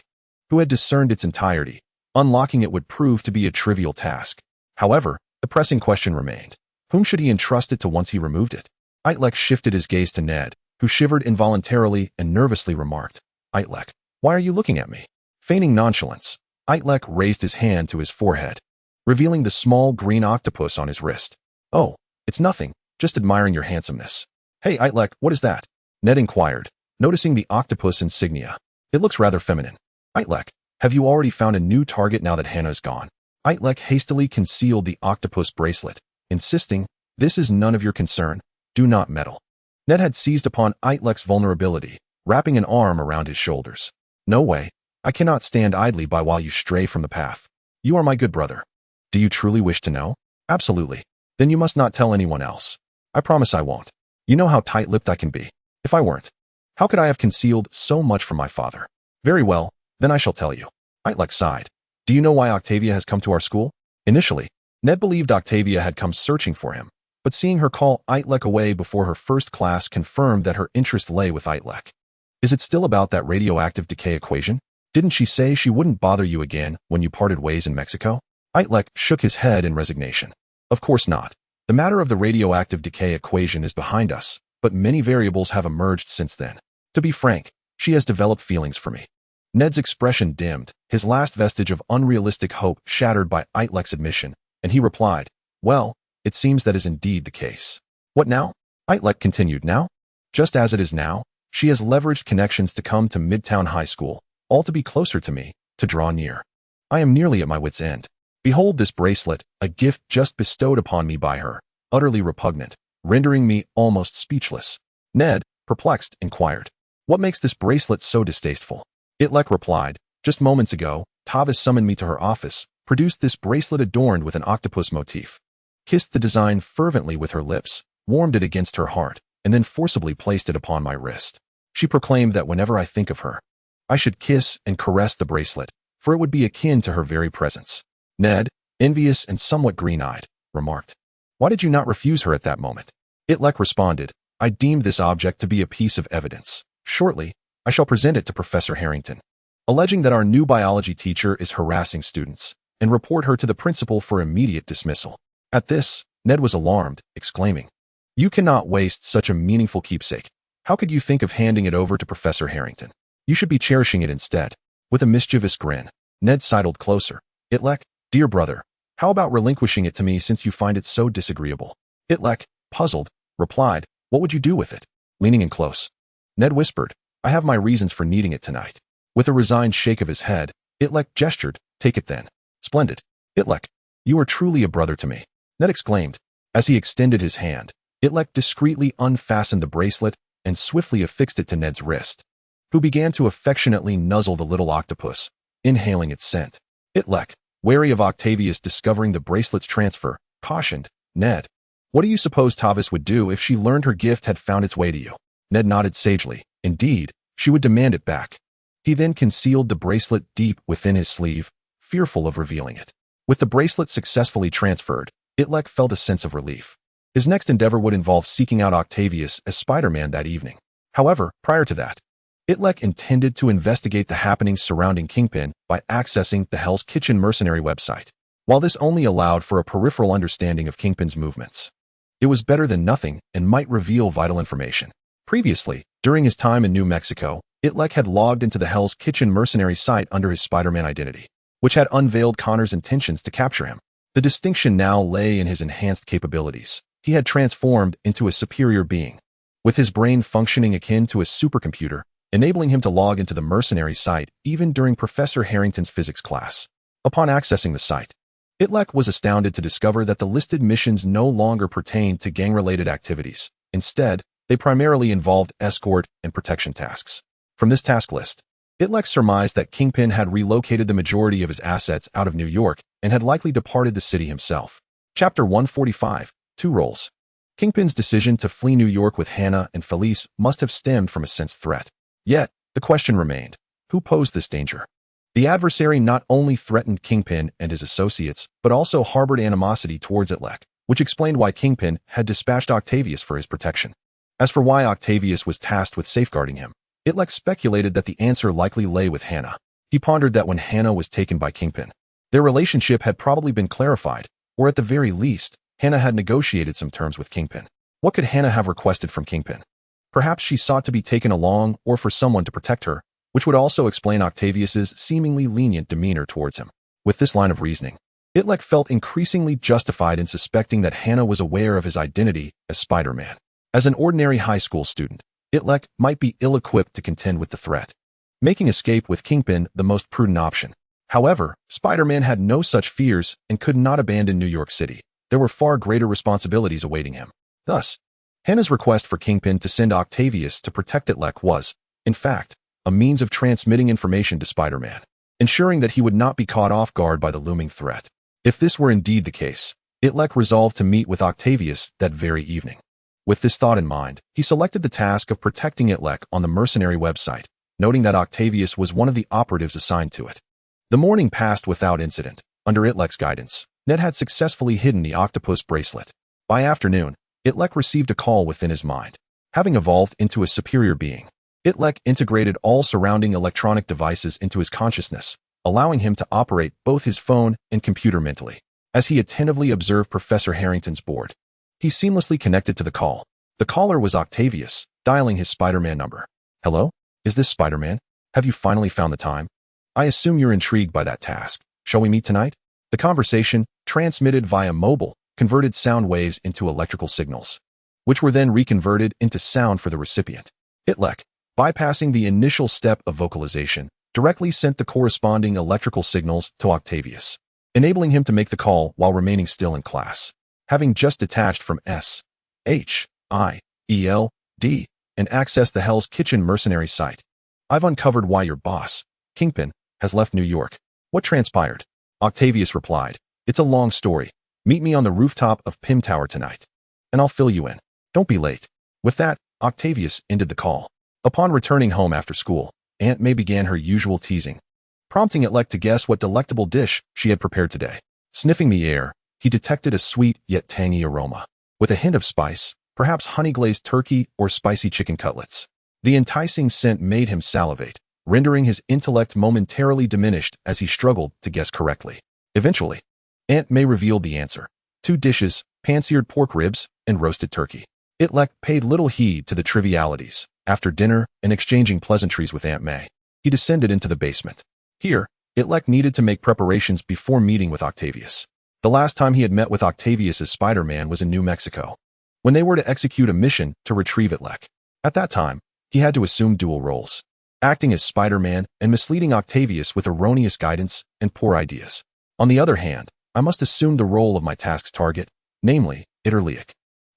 Speaker 1: who had discerned its entirety, unlocking it would prove to be a trivial task. However, the pressing question remained. Whom should he entrust it to once he removed it? Itrek shifted his gaze to Ned, who shivered involuntarily and nervously remarked, "Itrek, why are you looking at me?" Feigning nonchalance, Itrek raised his hand to his forehead, revealing the small green octopus on his wrist. "Oh, it's nothing, just admiring your handsomeness." "Hey, Itrek, what is that?" Ned inquired, noticing the octopus insignia. "It looks rather feminine." "Itrek, have you already found a new target now that Hannah is gone?" Itrek hastily concealed the octopus bracelet, insisting, "This is none of your concern. Do not meddle." Ned had seized upon Itrek's vulnerability, wrapping an arm around his shoulders. "No way. I cannot stand idly by while you stray from the path. You are my good brother." "Do you truly wish to know?" "Absolutely. Then you must not tell anyone else." "I promise I won't. You know how tight-lipped I can be. If I weren't, how could I have concealed so much from my father?" "Very well, then I shall tell you." Itrek sighed. "Do you know why Octavia has come to our school?" Initially, Ned believed Octavia had come searching for him, but seeing her call Itrek away before her first class confirmed that her interest lay with Itrek. "Is it still about that radioactive decay equation? Didn't she say she wouldn't bother you again when you parted ways in Mexico?" Itrek shook his head in resignation. "Of course not. The matter of the radioactive decay equation is behind us, but many variables have emerged since then. To be frank, she has developed feelings for me." Ned's expression dimmed, his last vestige of unrealistic hope shattered by Itlek's admission, and he replied, "Well, it seems that is indeed the case." "What now?" Itlek continued. "Now? Just as it is now, she has leveraged connections to come to Midtown High School, all to be closer to me, to draw near. I am nearly at my wit's end. Behold this bracelet, a gift just bestowed upon me by her, utterly repugnant, rendering me almost speechless." Ned, perplexed, inquired, "What makes this bracelet so distasteful?" Itlek replied, "Just moments ago, Tavis summoned me to her office, produced this bracelet adorned with an octopus motif, kissed the design fervently with her lips, warmed it against her heart, and then forcibly placed it upon my wrist. She proclaimed that whenever I think of her, I should kiss and caress the bracelet, for it would be akin to her very presence." Ned, envious and somewhat green-eyed, remarked, "Why did you not refuse her at that moment?" Itlek responded, "I deemed this object to be a piece of evidence. Shortly, I shall present it to Professor Harrington, alleging that our new biology teacher is harassing students, and report her to the principal for immediate dismissal." At this, Ned was alarmed, exclaiming, "You cannot waste such a meaningful keepsake. How could you think of handing it over to Professor Harrington? You should be cherishing it instead." With a mischievous grin, Ned sidled closer. "Itlek, dear brother, how about relinquishing it to me since you find it so disagreeable?" Itlek, puzzled, replied, "What would you do with it?" Leaning in close, Ned whispered, "I have my reasons for needing it tonight." With a resigned shake of his head, Itlek gestured, "Take it then." "Splendid. Itlek, you are truly a brother to me," Ned exclaimed. As he extended his hand, Itlek discreetly unfastened the bracelet and swiftly affixed it to Ned's wrist, who began to affectionately nuzzle the little octopus, inhaling its scent. Itlek, wary of Octavius discovering the bracelet's transfer, cautioned, "Ned, what do you suppose Tavis would do if she learned her gift had found its way to you?" Ned nodded sagely. "Indeed, she would demand it back." He then concealed the bracelet deep within his sleeve, fearful of revealing it. With the bracelet successfully transferred, Itlek felt a sense of relief. His next endeavor would involve seeking out Octavius as Spider-Man that evening. However, prior to that, Itlek intended to investigate the happenings surrounding Kingpin by accessing the Hell's Kitchen mercenary website. While this only allowed for a peripheral understanding of Kingpin's movements, it was better than nothing and might reveal vital information. Previously, during his time in New Mexico, Itlek had logged into the Hell's Kitchen mercenary site under his Spider-Man identity, which had unveiled Connor's intentions to capture him. The distinction now lay in his enhanced capabilities. He had transformed into a superior being, with his brain functioning akin to a supercomputer, enabling him to log into the mercenary site even during Professor Harrington's physics class. Upon accessing the site, Itlek was astounded to discover that the listed missions no longer pertained to gang-related activities. Instead, they primarily involved escort and protection tasks. From this task list, Itlek surmised that Kingpin had relocated the majority of his assets out of New York and had likely departed the city himself. Chapter 145, Two Roles. Kingpin's decision to flee New York with Hannah and Felice must have stemmed from a sensed threat. Yet, the question remained, who posed this danger? The adversary not only threatened Kingpin and his associates, but also harbored animosity towards Itlek, which explained why Kingpin had dispatched Octavius for his protection. As for why Octavius was tasked with safeguarding him, Itlek speculated that the answer likely lay with Hannah. He pondered that when Hannah was taken by Kingpin, their relationship had probably been clarified, or at the very least, Hannah had negotiated some terms with Kingpin. What could Hannah have requested from Kingpin? Perhaps she sought to be taken along or for someone to protect her, which would also explain Octavius's seemingly lenient demeanor towards him. With this line of reasoning, Itlek felt increasingly justified in suspecting that Hannah was aware of his identity as Spider-Man. As an ordinary high school student, Itlek might be ill-equipped to contend with the threat, making escape with Kingpin the most prudent option. However, Spider-Man had no such fears and could not abandon New York City. There were far greater responsibilities awaiting him. Thus, Hannah's request for Kingpin to send Octavius to protect Itlek was, in fact, a means of transmitting information to Spider-Man, ensuring that he would not be caught off guard by the looming threat. If this were indeed the case, Itlek resolved to meet with Octavius that very evening. With this thought in mind, he selected the task of protecting Itlek on the mercenary website, noting that Octavius was one of the operatives assigned to it. The morning passed without incident. Under Itlek's guidance, Ned had successfully hidden the octopus bracelet. By afternoon, Itlek received a call within his mind. Having evolved into a superior being, Itlek integrated all surrounding electronic devices into his consciousness, allowing him to operate both his phone and computer mentally. As he attentively observed Professor Harrington's board, he seamlessly connected to the call. The caller was Octavius, dialing his Spider-Man number. "Hello? Is this Spider-Man?" Have you finally found the time? I assume you're intrigued by that task. Shall we meet tonight? The conversation, transmitted via mobile, converted sound waves into electrical signals, which were then reconverted into sound for the recipient. Itrek, bypassing the initial step of vocalization, directly sent the corresponding electrical signals to Octavius, enabling him to make the call while remaining still in class. Having just detached from S.H.I.E.L.D. and accessed the Hell's Kitchen mercenary site, I've uncovered why your boss, Kingpin, has left New York. What transpired? Octavius replied, it's a long story. Meet me on the rooftop of Pym Tower tonight, and I'll fill you in. Don't be late. With that, Octavius ended the call. Upon returning home after school, Aunt May began her usual teasing, prompting Itrek to guess what delectable dish she had prepared today. Sniffing the air, he detected a sweet yet tangy aroma, with a hint of spice, perhaps honey-glazed turkey or spicy chicken cutlets. The enticing scent made him salivate, rendering his intellect momentarily diminished as he struggled to guess correctly. Eventually, Aunt May revealed the answer. 2 dishes, pan-seared pork ribs, and roasted turkey. Itrek paid little heed to the trivialities. After dinner and exchanging pleasantries with Aunt May, he descended into the basement. Here, Itrek needed to make preparations before meeting with Octavius. The last time he had met with Octavius as Spider-Man was in New Mexico, when they were to execute a mission to retrieve Itrek. At that time, he had to assume dual roles, acting as Spider-Man and misleading Octavius with erroneous guidance and poor ideas. On the other hand, I must assume the role of my task's target, namely, Itrek.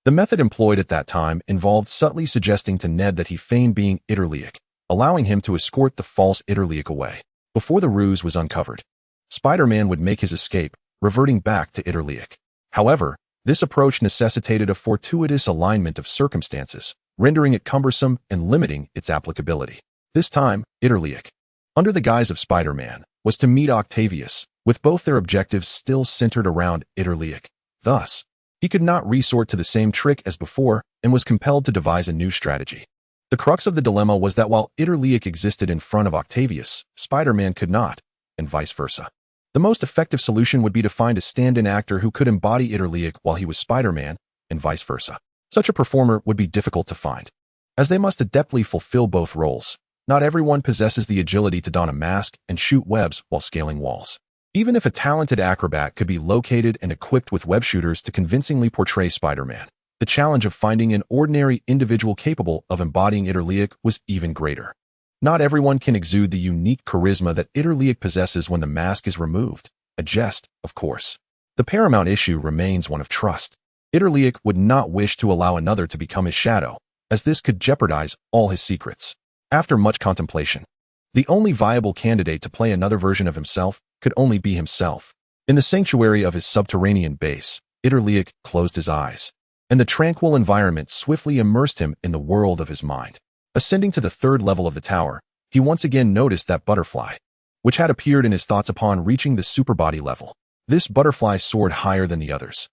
Speaker 1: The method employed at that time involved subtly suggesting to Ned that he feigned being Itrek, allowing him to escort the false Itrek away. Before the ruse was uncovered, Spider-Man would make his escape, reverting back to Itrek. However, this approach necessitated a fortuitous alignment of circumstances, rendering it cumbersome and limiting its applicability. This time, Itrek, under the guise of Spider-Man, was to meet Octavius, with both their objectives still centered around Itrek. Thus, he could not resort to the same trick as before and was compelled to devise a new strategy. The crux of the dilemma was that while Itrek existed in front of Octavius, Spider-Man could not, and vice versa. The most effective solution would be to find a stand-in actor who could embody Itrek while he was Spider-Man, and vice versa. Such a performer would be difficult to find, as they must adeptly fulfill both roles. Not everyone possesses the agility to don a mask and shoot webs while scaling walls. Even if a talented acrobat could be located and equipped with web shooters to convincingly portray Spider-Man, the challenge of finding an ordinary individual capable of embodying Itrek was even greater. Not everyone can exude the unique charisma that Itrek possesses when the mask is removed. A jest, of course. The paramount issue remains one of trust. Itrek would not wish to allow another to become his shadow, as this could jeopardize all his secrets. After much contemplation, the only viable candidate to play another version of himself could only be himself. In the sanctuary of his subterranean base, Itrek closed his eyes, and the tranquil environment swiftly immersed him in the world of his mind. Ascending to the 3rd level of the tower, he once again noticed that butterfly, which had appeared in his thoughts upon reaching the superbody level. This butterfly soared higher than the others,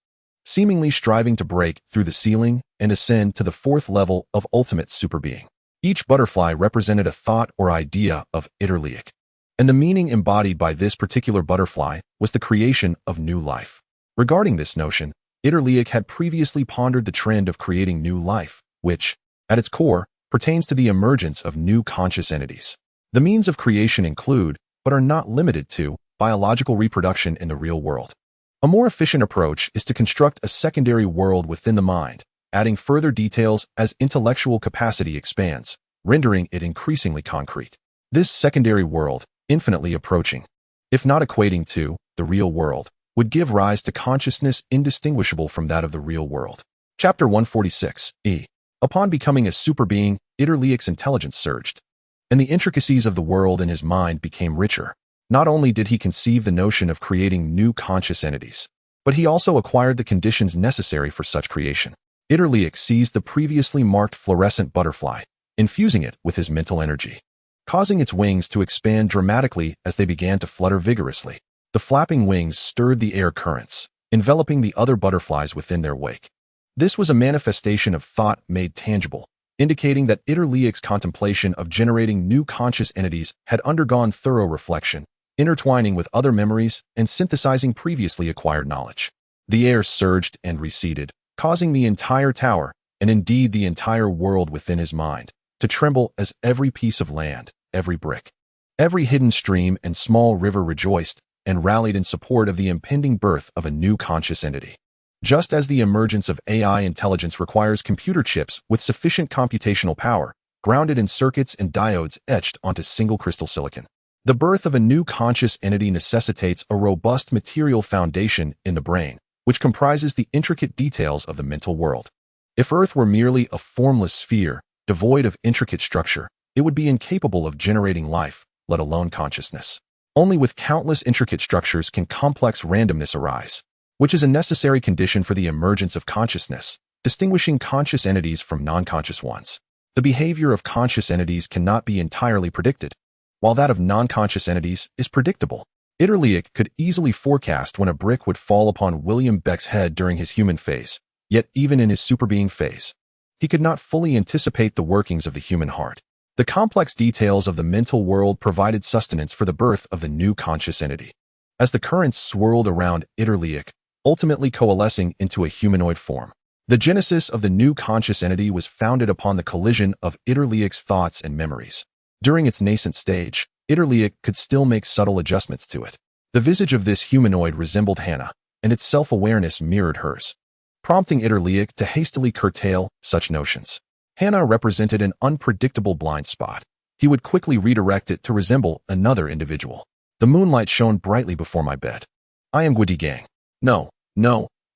Speaker 1: seemingly striving to break through the ceiling and ascend to the 4th level of ultimate superbeing. Each butterfly represented a thought or idea of Itrek, and the meaning embodied by this particular butterfly was the creation of new life. Regarding this notion, Itrek had previously pondered the trend of creating new life, which, at its core, pertains to the emergence of new conscious entities. The means of creation include, but are not limited to, biological reproduction in the real world. A more efficient approach is to construct a secondary world within the mind, adding further details as intellectual capacity expands, rendering it increasingly concrete. This secondary world, infinitely approaching, if not equating to, the real world, would give rise to consciousness indistinguishable from that of the real world. Chapter 146, E. Upon becoming a superbeing, Itrek's intelligence surged, and the intricacies of the world in his mind became richer. Not only did he conceive the notion of creating new conscious entities, but he also acquired the conditions necessary for such creation. Itrek seized the previously marked fluorescent butterfly, infusing it with his mental energy, causing its wings to expand dramatically as they began to flutter vigorously. The flapping wings stirred the air currents, enveloping the other butterflies within their wake. This was a manifestation of thought made tangible, indicating that Itrek's contemplation of generating new conscious entities had undergone thorough reflection, intertwining with other memories and synthesizing previously acquired knowledge. The air surged and receded, causing the entire tower, and indeed the entire world within his mind, to tremble as every piece of land, every brick, Every hidden stream and small river rejoiced and rallied in support of the impending birth of a new conscious entity. Just as the emergence of AI intelligence requires computer chips with sufficient computational power, grounded in circuits and diodes etched onto single crystal silicon, the birth of a new conscious entity necessitates a robust material foundation in the brain, which comprises the intricate details of the mental world. If Earth were merely a formless sphere, devoid of intricate structure, it would be incapable of generating life, let alone consciousness. Only with countless intricate structures can complex randomness arise, which is a necessary condition for the emergence of consciousness, distinguishing conscious entities from non-conscious ones. The behavior of conscious entities cannot be entirely predicted, while that of non-conscious entities is predictable. Itrek could easily forecast when a brick would fall upon William Beck's head during his human phase, yet even in his superbeing phase, he could not fully anticipate the workings of the human heart. The complex details of the mental world provided sustenance for the birth of the new conscious entity. As the currents swirled around Itrek, ultimately coalescing into a humanoid form, the genesis of the new conscious entity was founded upon the collision of Itrek's thoughts and memories. During its nascent stage, Itrek could still make subtle adjustments to it. The visage of this humanoid resembled Hannah, and its self-awareness mirrored hers, prompting Itrek to hastily curtail such notions. Hannah represented an unpredictable blind spot. He would quickly redirect it to resemble another individual. The moonlight shone brightly before my bed. I am Gwidi Gang. No,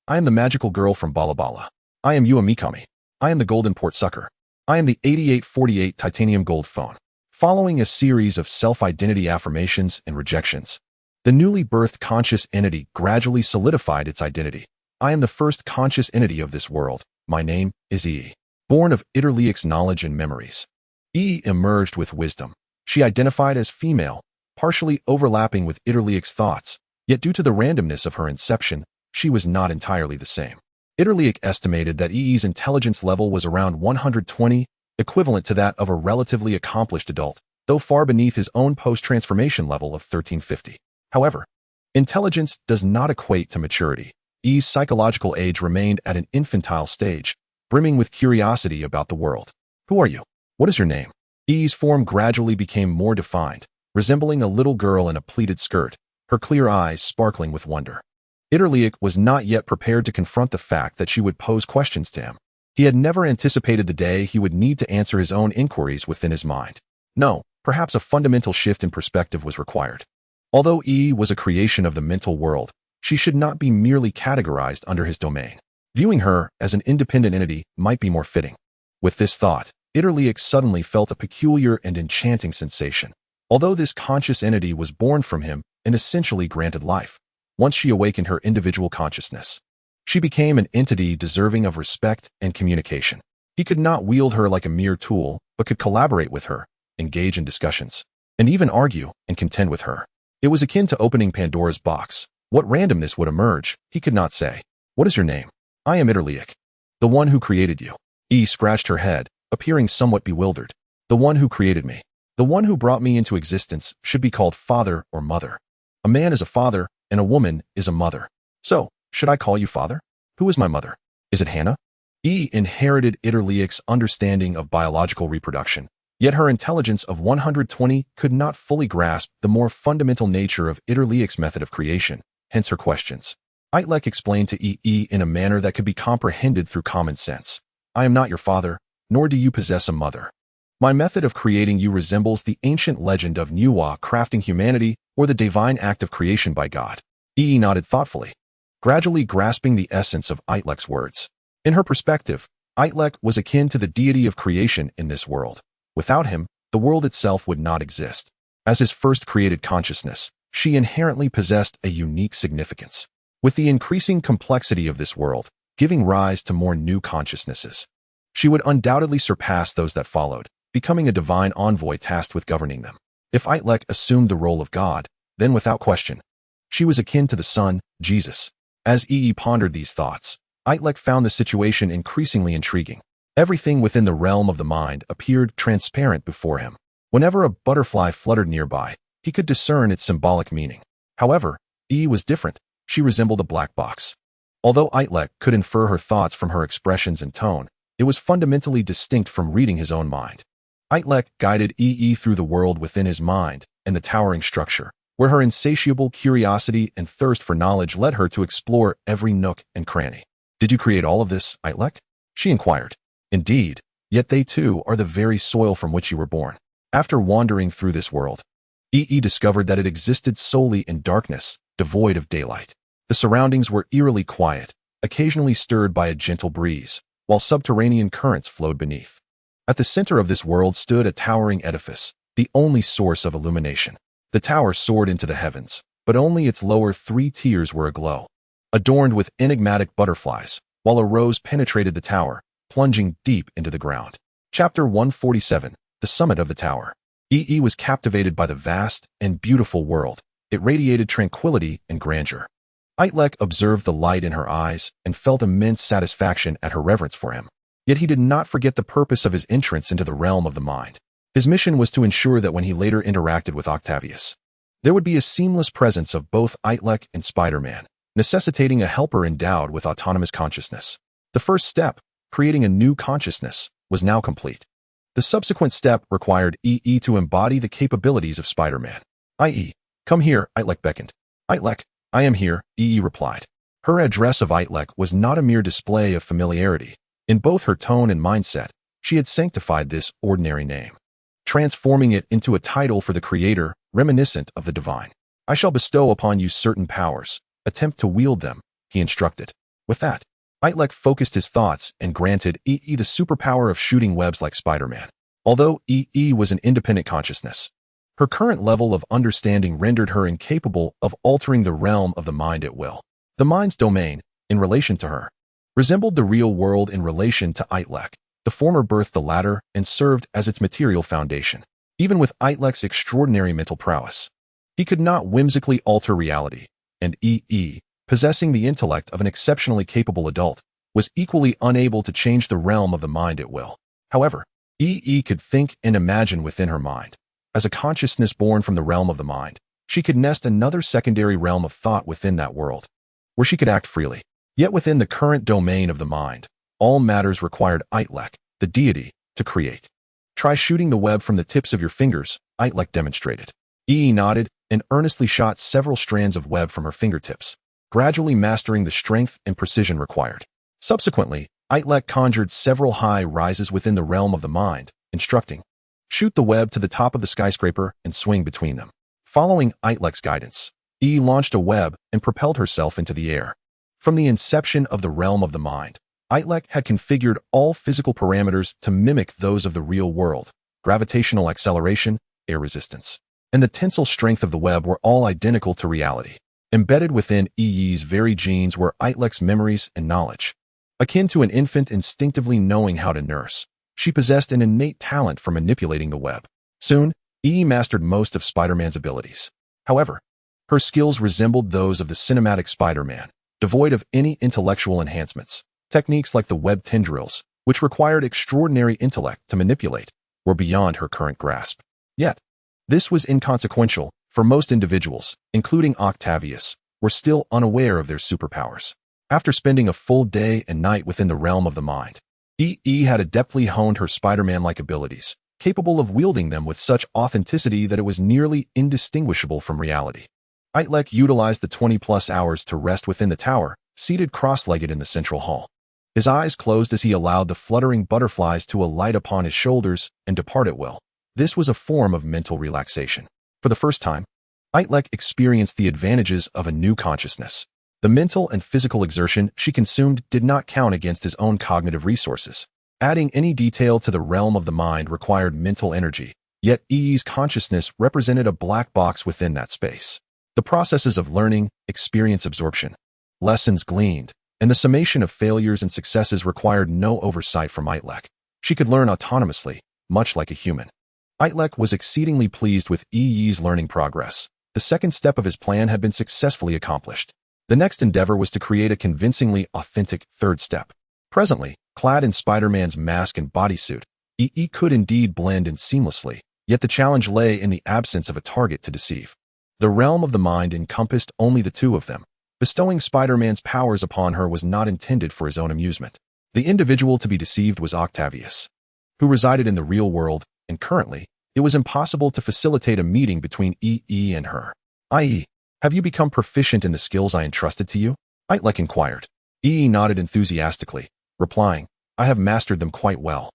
Speaker 1: I am the magical girl from Bala Bala. I am Yua Mikami. I am the golden port sucker. I am the 8848 titanium gold phone. Following a series of self-identity affirmations and rejections, the newly birthed conscious entity gradually solidified its identity. I am the first conscious entity of this world. My name is E. Born of Itrek's knowledge and memories, E emerged with wisdom. She identified as female, partially overlapping with Itrek's thoughts, yet due to the randomness of her inception, she was not entirely the same. Itrek estimated that E's intelligence level was around 120, equivalent to that of a relatively accomplished adult, though far beneath his own post-transformation level of 1350. However, intelligence does not equate to maturity. E's psychological age remained at an infantile stage, brimming with curiosity about the world. Who are you? What is your name? E's form gradually became more defined, resembling a little girl in a pleated skirt, her clear eyes sparkling with wonder. Itrek was not yet prepared to confront the fact that she would pose questions to him. He had never anticipated the day he would need to answer his own inquiries within his mind. No, perhaps a fundamental shift in perspective was required. Although E was a creation of the mental world, she should not be merely categorized under his domain. Viewing her as an independent entity might be more fitting. With this thought, Itrek suddenly felt a peculiar and enchanting sensation. Although this conscious entity was born from him and essentially granted life, once she awakened her individual consciousness, she became an entity deserving of respect and communication. He could not wield her like a mere tool, but could collaborate with her, engage in discussions, and even argue and contend with her. It was akin to opening Pandora's box. What randomness would emerge, he could not say. What is your name? I am Itrek, the one who created you. E scratched her head, appearing somewhat bewildered. The one who created me. The one who brought me into existence should be called father or mother. A man is a father, and a woman is a mother. So, should I call you father? Who is my mother? Is it Hannah? E inherited Itrek's understanding of biological reproduction, yet her intelligence of 120 could not fully grasp the more fundamental nature of Itrek's method of creation, hence her questions. Itrek explained to E in a manner that could be comprehended through common sense. I am not your father, nor do you possess a mother. My method of creating you resembles the ancient legend of Nuwa crafting humanity or the divine act of creation by God. E nodded thoughtfully, gradually grasping the essence of Itrek's words. In her perspective, Itrek was akin to the deity of creation in this world. Without him, the world itself would not exist. As his first created consciousness, she inherently possessed a unique significance. With the increasing complexity of this world, giving rise to more new consciousnesses, she would undoubtedly surpass those that followed, becoming a divine envoy tasked with governing them. If Itrek assumed the role of God, then without question, she was akin to the Son, Jesus. As E pondered these thoughts, Itrek found the situation increasingly intriguing. Everything within the realm of the mind appeared transparent before him. Whenever a butterfly fluttered nearby, he could discern its symbolic meaning. However, E was different. She resembled a black box. Although Itrek could infer her thoughts from her expressions and tone, it was fundamentally distinct from reading his own mind. Itrek guided E through the world within his mind, and the towering structure, where her insatiable curiosity and thirst for knowledge led her to explore every nook and cranny. "Did you create all of this, Itrek?" she inquired. "Indeed, yet they too are the very soil from which you were born." After wandering through this world, discovered that it existed solely in darkness, devoid of daylight. The surroundings were eerily quiet, occasionally stirred by a gentle breeze, while subterranean currents flowed beneath. At the center of this world stood a towering edifice, the only source of illumination. The tower soared into the heavens, but only its lower 3 tiers were aglow, adorned with enigmatic butterflies, while a rose penetrated the tower, plunging deep into the ground. Chapter 147, The Summit of the Tower. Was captivated by the vast and beautiful world. It radiated tranquility and grandeur. Itrek observed the light in her eyes and felt immense satisfaction at her reverence for him. Yet he did not forget the purpose of his entrance into the realm of the mind. His mission was to ensure that when he later interacted with Octavius, there would be a seamless presence of both Itrek and Spider-Man, necessitating a helper endowed with autonomous consciousness. The first step, creating a new consciousness, was now complete. The subsequent step required to embody the capabilities of Spider-Man. "Come here," Itrek beckoned. "Itrek, I am here," replied. Her address of Itrek was not a mere display of familiarity. In both her tone and mindset, she had sanctified this ordinary name, transforming it into a title for the creator, reminiscent of the divine. "I shall bestow upon you certain powers. Attempt to wield them," he instructed. With that, Itrek focused his thoughts and granted the superpower of shooting webs like Spider-Man. Although was an independent consciousness, her current level of understanding rendered her incapable of altering the realm of the mind at will. The mind's domain, in relation to her, resembled the real world in relation to Itrek. The former birthed the latter and served as its material foundation. Even with Itrek's extraordinary mental prowess, he could not whimsically alter reality, and possessing the intellect of an exceptionally capable adult, was equally unable to change the realm of the mind at will. However, could think and imagine within her mind. As a consciousness born from the realm of the mind, she could nest another secondary realm of thought within that world, where she could act freely. Yet within the current domain of the mind, all matters required Itrek, the deity, to create. "Try shooting the web from the tips of your fingers," Itrek demonstrated. Nodded and earnestly shot several strands of web from her fingertips, gradually mastering the strength and precision required. Subsequently, Itrek conjured several high rises within the realm of the mind, instructing, "Shoot the web to the top of the skyscraper and swing between them." Following Itrek's guidance, launched a web and propelled herself into the air. From the inception of the realm of the mind, Itrek had configured all physical parameters to mimic those of the real world. Gravitational acceleration, air resistance, and the tensile strength of the web were all identical to reality. Embedded within Yi's very genes were Itrek's memories and knowledge. Akin to an infant instinctively knowing how to nurse, she possessed an innate talent for manipulating the web. Soon, mastered most of Spider-Man's abilities. However, her skills resembled those of the cinematic Spider-Man, devoid of any intellectual enhancements. Techniques like the web tendrils, which required extraordinary intellect to manipulate, were beyond her current grasp. Yet, this was inconsequential, for most individuals, including Octavius, were still unaware of their superpowers. After spending a full day and night within the realm of the mind, had adeptly honed her Spider-Man-like abilities, capable of wielding them with such authenticity that it was nearly indistinguishable from reality. Itrek utilized the 20-plus hours to rest within the tower, seated cross-legged in the central hall. His eyes closed as he allowed the fluttering butterflies to alight upon his shoulders and depart at will. This was a form of mental relaxation. For the first time, Itrek experienced the advantages of a new consciousness. The mental and physical exertion she consumed did not count against his own cognitive resources. Adding any detail to the realm of the mind required mental energy, yet I's consciousness represented a black box within that space. The processes of learning, experience absorption, lessons gleaned, and the summation of failures and successes required no oversight from Itrek. She could learn autonomously, much like a human. Itrek was exceedingly pleased with Yi's learning progress. The second step of his plan had been successfully accomplished. The next endeavor was to create a convincingly authentic third step. Presently, clad in Spider-Man's mask and bodysuit, could indeed blend in seamlessly, yet the challenge lay in the absence of a target to deceive. The realm of the mind encompassed only the two of them. Bestowing Spider-Man's powers upon her was not intended for his own amusement. The individual to be deceived was Octavius, who resided in the real world and currently, It was impossible to facilitate a meeting between EE and her. I.e., have you become proficient in the skills I entrusted to you? Itrek inquired. EE nodded enthusiastically, replying, I have mastered them quite well.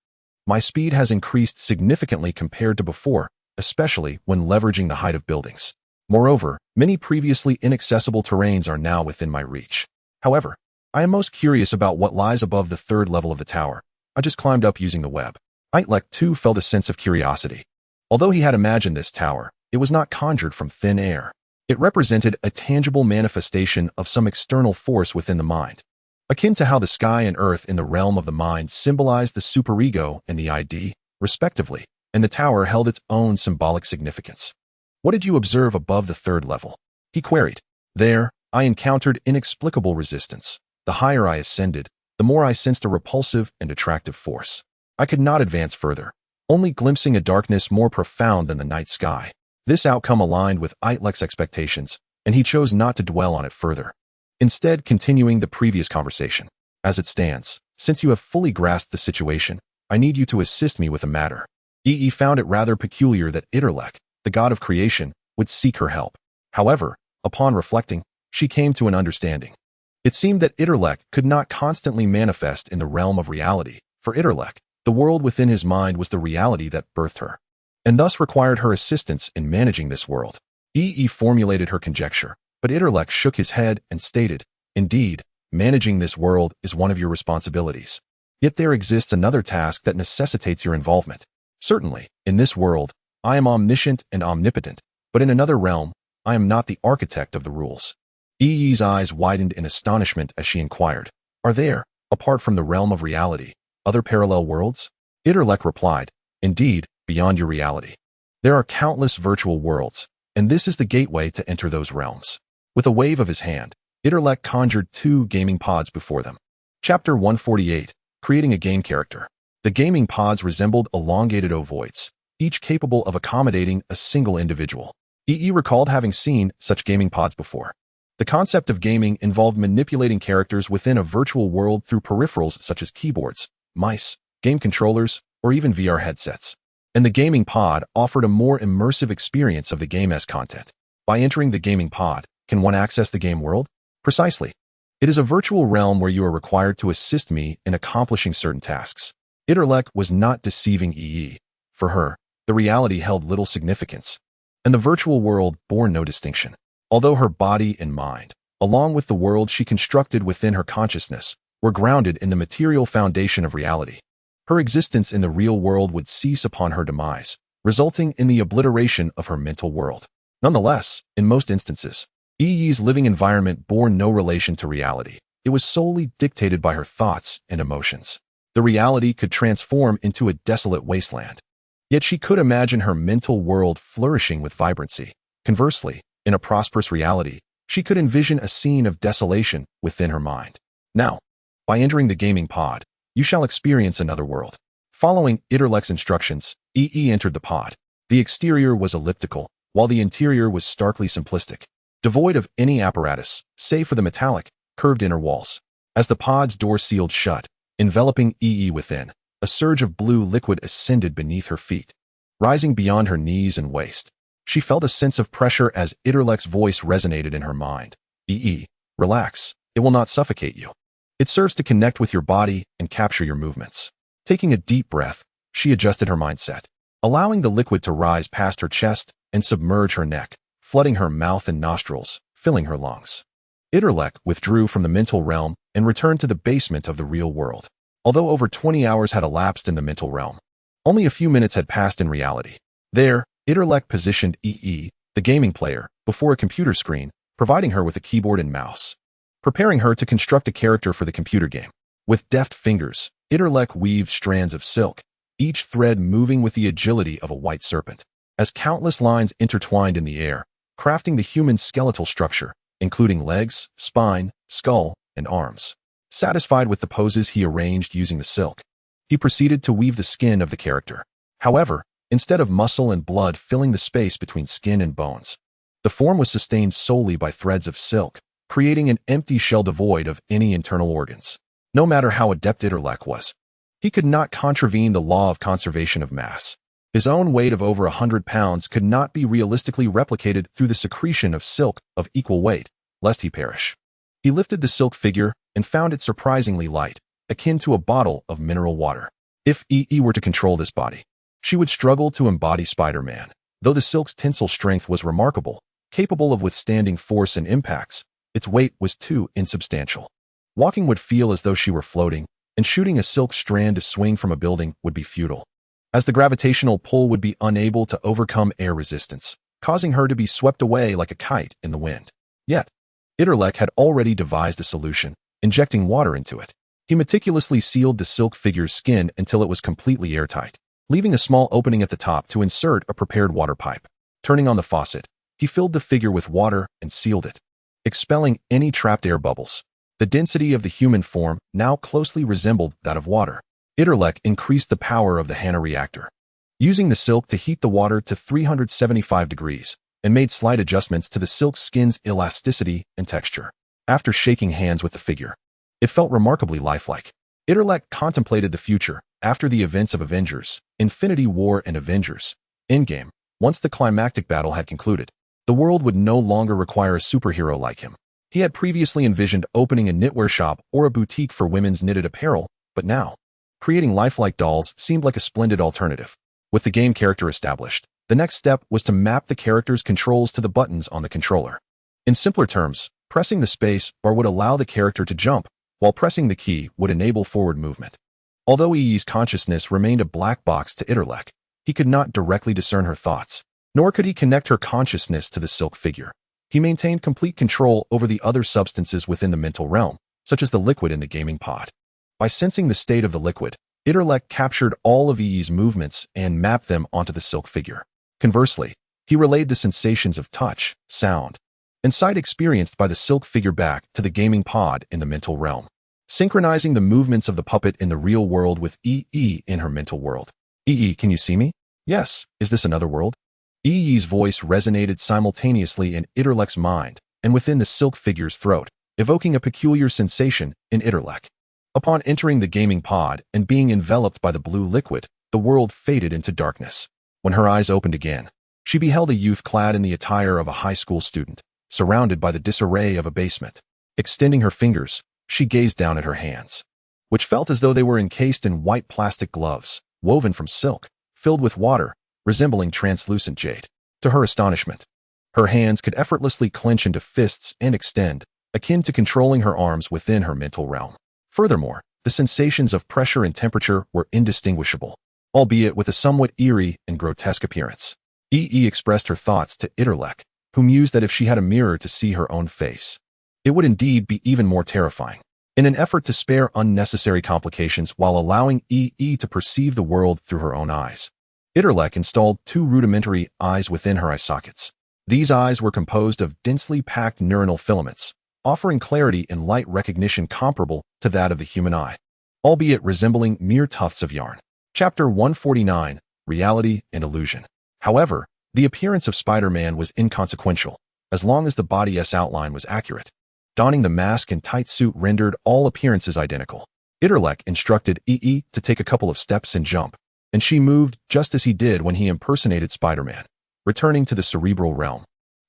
Speaker 1: My speed has increased significantly compared to before, especially when leveraging the height of buildings. Moreover, many previously inaccessible terrains are now within my reach. However, I am most curious about what lies above the third level of the tower. I just climbed up using the web. Itrek too felt a sense of curiosity. Although he had imagined this tower, it was not conjured from thin air. It represented a tangible manifestation of some external force within the mind, akin to how the sky and earth in the realm of the mind symbolized the superego and the ID, respectively, and the tower held its own symbolic significance. What did you observe above the third level? He queried. There, I encountered inexplicable resistance. The higher I ascended, the more I sensed a repulsive and attractive force. I could not advance further, only glimpsing a darkness more profound than the night sky. This outcome aligned with Itrek's expectations, and he chose not to dwell on it further, instead continuing the previous conversation. As it stands, since you have fully grasped the situation, I need you to assist me with a matter. EE found it rather peculiar that Itrek, the god of creation, would seek her help. However, upon reflecting, she came to an understanding. It seemed that Itrek could not constantly manifest in the realm of reality. For Itrek, the world within his mind was the reality that birthed her, and thus required her assistance in managing this world. EE formulated her conjecture, but Itrek shook his head and stated, Indeed, managing this world is one of your responsibilities. Yet there exists another task that necessitates your involvement. Certainly, in this world, I am omniscient and omnipotent, but in another realm, I am not the architect of the rules. EE's eyes widened in astonishment as she inquired, Are there, apart from the realm of reality, other parallel worlds? Itrek replied, Indeed, beyond your reality. There are countless virtual worlds, and this is the gateway to enter those realms. With a wave of his hand, Itrek conjured 2 gaming pods before them. Chapter 148, Creating a Game Character. The gaming pods resembled elongated ovoids, each capable of accommodating a single individual. EE recalled having seen such gaming pods before. The concept of gaming involved manipulating characters within a virtual world through peripherals such as keyboards, mice, game controllers, or even VR headsets. And the gaming pod offered a more immersive experience of the game's content. By entering the gaming pod, can one access the game world? Precisely. It is a virtual realm where you are required to assist me in accomplishing certain tasks. Itrek was not deceiving EE. For her, the reality held little significance, and the virtual world bore no distinction. Although her body and mind, along with the world she constructed within her consciousness, were grounded in the material foundation of reality, her existence in the real world would cease upon her demise, resulting in the obliteration of her mental world. Nonetheless, in most instances, EE's living environment bore no relation to reality. It was solely dictated by her thoughts and emotions. The reality could transform into a desolate wasteland. Yet she could imagine her mental world flourishing with vibrancy. Conversely, in a prosperous reality, she could envision a scene of desolation within her mind. Now, by entering the gaming pod, you shall experience another world. Following Itrek's instructions, EE entered the pod. The exterior was elliptical, while the interior was starkly simplistic, devoid of any apparatus, save for the metallic, curved inner walls. As the pod's door sealed shut, enveloping EE within, a surge of blue liquid ascended beneath her feet, rising beyond her knees and waist. She felt a sense of pressure as Itrek's voice resonated in her mind. EE, relax, it will not suffocate you. It serves to connect with your body and capture your movements. Taking a deep breath, she adjusted her mindset, allowing the liquid to rise past her chest and submerge her neck, flooding her mouth and nostrils, filling her lungs. Itrek withdrew from the mental realm and returned to the basement of the real world. Although over 20 hours had elapsed in the mental realm, only a few minutes had passed in reality. There, Itrek positioned EE, the gaming player, before a computer screen, providing her with a keyboard and mouse, preparing her to construct a character for the computer game. With deft fingers, Itrek weaved strands of silk, each thread moving with the agility of a white serpent, as countless lines intertwined in the air, crafting the human skeletal structure, including legs, spine, skull, and arms. Satisfied with the poses he arranged using the silk, he proceeded to weave the skin of the character. However, instead of muscle and blood filling the space between skin and bones, the form was sustained solely by threads of silk, creating an empty shell devoid of any internal organs. No matter how adept Itrek was, he could not contravene the law of conservation of mass. His own weight of over 100 pounds could not be realistically replicated through the secretion of silk of equal weight, lest he perish. He lifted the silk figure and found it surprisingly light, akin to a bottle of mineral water. If E.E. were to control this body, she would struggle to embody Spider-Man, though the silk's tensile strength was remarkable, capable of withstanding force and impacts. Its weight was too insubstantial. Walking would feel as though she were floating, and shooting a silk strand to swing from a building would be futile, as the gravitational pull would be unable to overcome air resistance, causing her to be swept away like a kite in the wind. Yet, Itrek had already devised a solution, injecting water into it. He meticulously sealed the silk figure's skin until it was completely airtight, leaving a small opening at the top to insert a prepared water pipe. Turning on the faucet, he filled the figure with water and sealed it, expelling any trapped air bubbles. The density of the human form now closely resembled that of water. Itrek increased the power of the HANA reactor, using the silk to heat the water to 375 degrees, and made slight adjustments to the silk skin's elasticity and texture. After shaking hands with the figure, it felt remarkably lifelike. Itrek contemplated the future after the events of Avengers, Infinity War and Avengers Endgame. Once the climactic battle had concluded, the world would no longer require a superhero like him. He had previously envisioned opening a knitwear shop or a boutique for women's knitted apparel, but now, creating lifelike dolls seemed like a splendid alternative. With the game character established, the next step was to map the character's controls to the buttons on the controller. In simpler terms, pressing the space bar would allow the character to jump, while pressing the key would enable forward movement. Although E.E.'s consciousness remained a black box to Itrek, he could not directly discern her thoughts, nor could he connect her consciousness to the silk figure. He maintained complete control over the other substances within the mental realm, such as the liquid in the gaming pod. By sensing the state of the liquid, Itrek captured all of E.E.'s movements and mapped them onto the silk figure. Conversely, he relayed the sensations of touch, sound, and sight experienced by the silk figure back to the gaming pod in the mental realm, synchronizing the movements of the puppet in the real world with E.E. in her mental world. E.E., can you see me? Yes. Is this another world? E.E.'s voice resonated simultaneously in Itrek's mind and within the silk figure's throat, evoking a peculiar sensation in Itrek. Upon entering the gaming pod and being enveloped by the blue liquid, the world faded into darkness. When her eyes opened again, she beheld a youth clad in the attire of a high school student, surrounded by the disarray of a basement. Extending her fingers, she gazed down at her hands, which felt as though they were encased in white plastic gloves, woven from silk, filled with water, resembling translucent jade. To her astonishment, her hands could effortlessly clench into fists and extend, akin to controlling her arms within her mental realm. Furthermore, the sensations of pressure and temperature were indistinguishable, albeit with a somewhat eerie and grotesque appearance. E.E. expressed her thoughts to Itrek, who mused that if she had a mirror to see her own face, it would indeed be even more terrifying. In an effort to spare unnecessary complications while allowing E.E. to perceive the world through her own eyes, Itrek installed 2 rudimentary eyes within her eye sockets. These eyes were composed of densely packed neuronal filaments, offering clarity and light recognition comparable to that of the human eye, albeit resembling mere tufts of yarn. Chapter 149, Reality and Illusion. However, the appearance of Spider-Man was inconsequential, as long as the body's outline was accurate. Donning the mask and tight suit rendered all appearances identical. Itrek instructed E.E. to take a couple of steps and jump, and she moved just as he did when he impersonated Spider-Man, returning to the cerebral realm.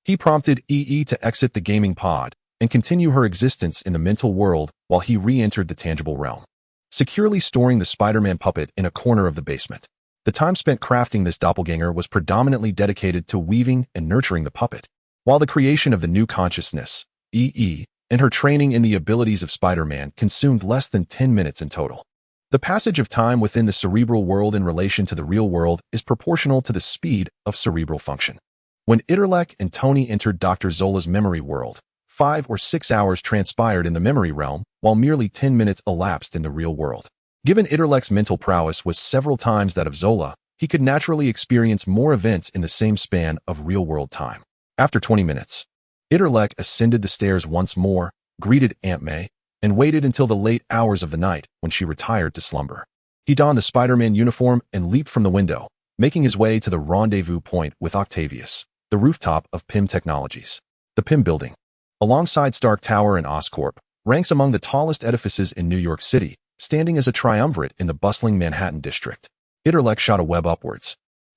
Speaker 1: He prompted E.E. to exit the gaming pod and continue her existence in the mental world while he re-entered the tangible realm, securely storing the Spider-Man puppet in a corner of the basement. The time spent crafting this doppelganger was predominantly dedicated to weaving and nurturing the puppet, while the creation of the new consciousness, E.E., and her training in the abilities of Spider-Man consumed less than 10 minutes in total. The passage of time within the cerebral world in relation to the real world is proportional to the speed of cerebral function. When Itrek and Tony entered Dr. Zola's memory world, 5 or 6 hours transpired in the memory realm, while merely 10 minutes elapsed in the real world. Given Itrek's mental prowess was several times that of Zola, he could naturally experience more events in the same span of real-world time. After 20 minutes, Itrek ascended the stairs once more, greeted Aunt May, and waited until the late hours of the night when she retired to slumber. He donned the Spider-Man uniform and leaped from the window, making his way to the rendezvous point with Octavius, the rooftop of PIM Technologies. The PIM building, alongside Stark Tower and Oscorp, ranks among the tallest edifices in New York City, standing as a triumvirate in the bustling Manhattan district. Itrek shot a web upwards,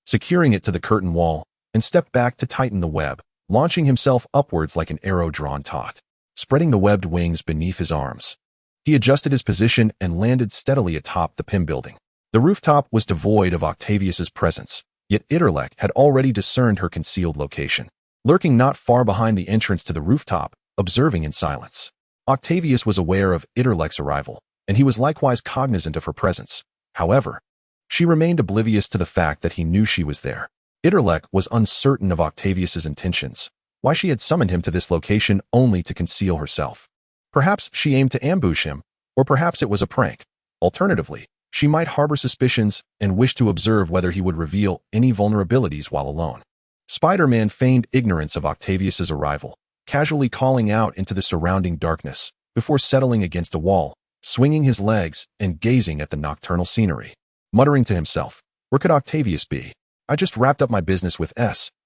Speaker 1: securing it to the curtain wall, and stepped back to tighten the web, launching himself upwards like an arrow drawn taut, spreading the webbed wings beneath his arms. He adjusted his position and landed steadily atop the PIM building. The rooftop was devoid of Octavius's presence, yet Itrek had already discerned her concealed location, lurking not far behind the entrance to the rooftop, observing in silence. Octavius was aware of Itrek's arrival, and he was likewise cognizant of her presence. However, she remained oblivious to the fact that he knew she was there. Itrek was uncertain of Octavius's intentions, why she had summoned him to this location only to conceal herself. Perhaps she aimed to ambush him, or perhaps it was a prank. Alternatively, she might harbor suspicions and wish to observe whether he would reveal any vulnerabilities while alone. Spider-Man feigned ignorance of Octavius's arrival, casually calling out into the surrounding darkness, before settling against a wall, swinging his legs and gazing at the nocturnal scenery. Muttering to himself, "Where could Octavius be? I just wrapped up my business with S.H.I.E.L.D,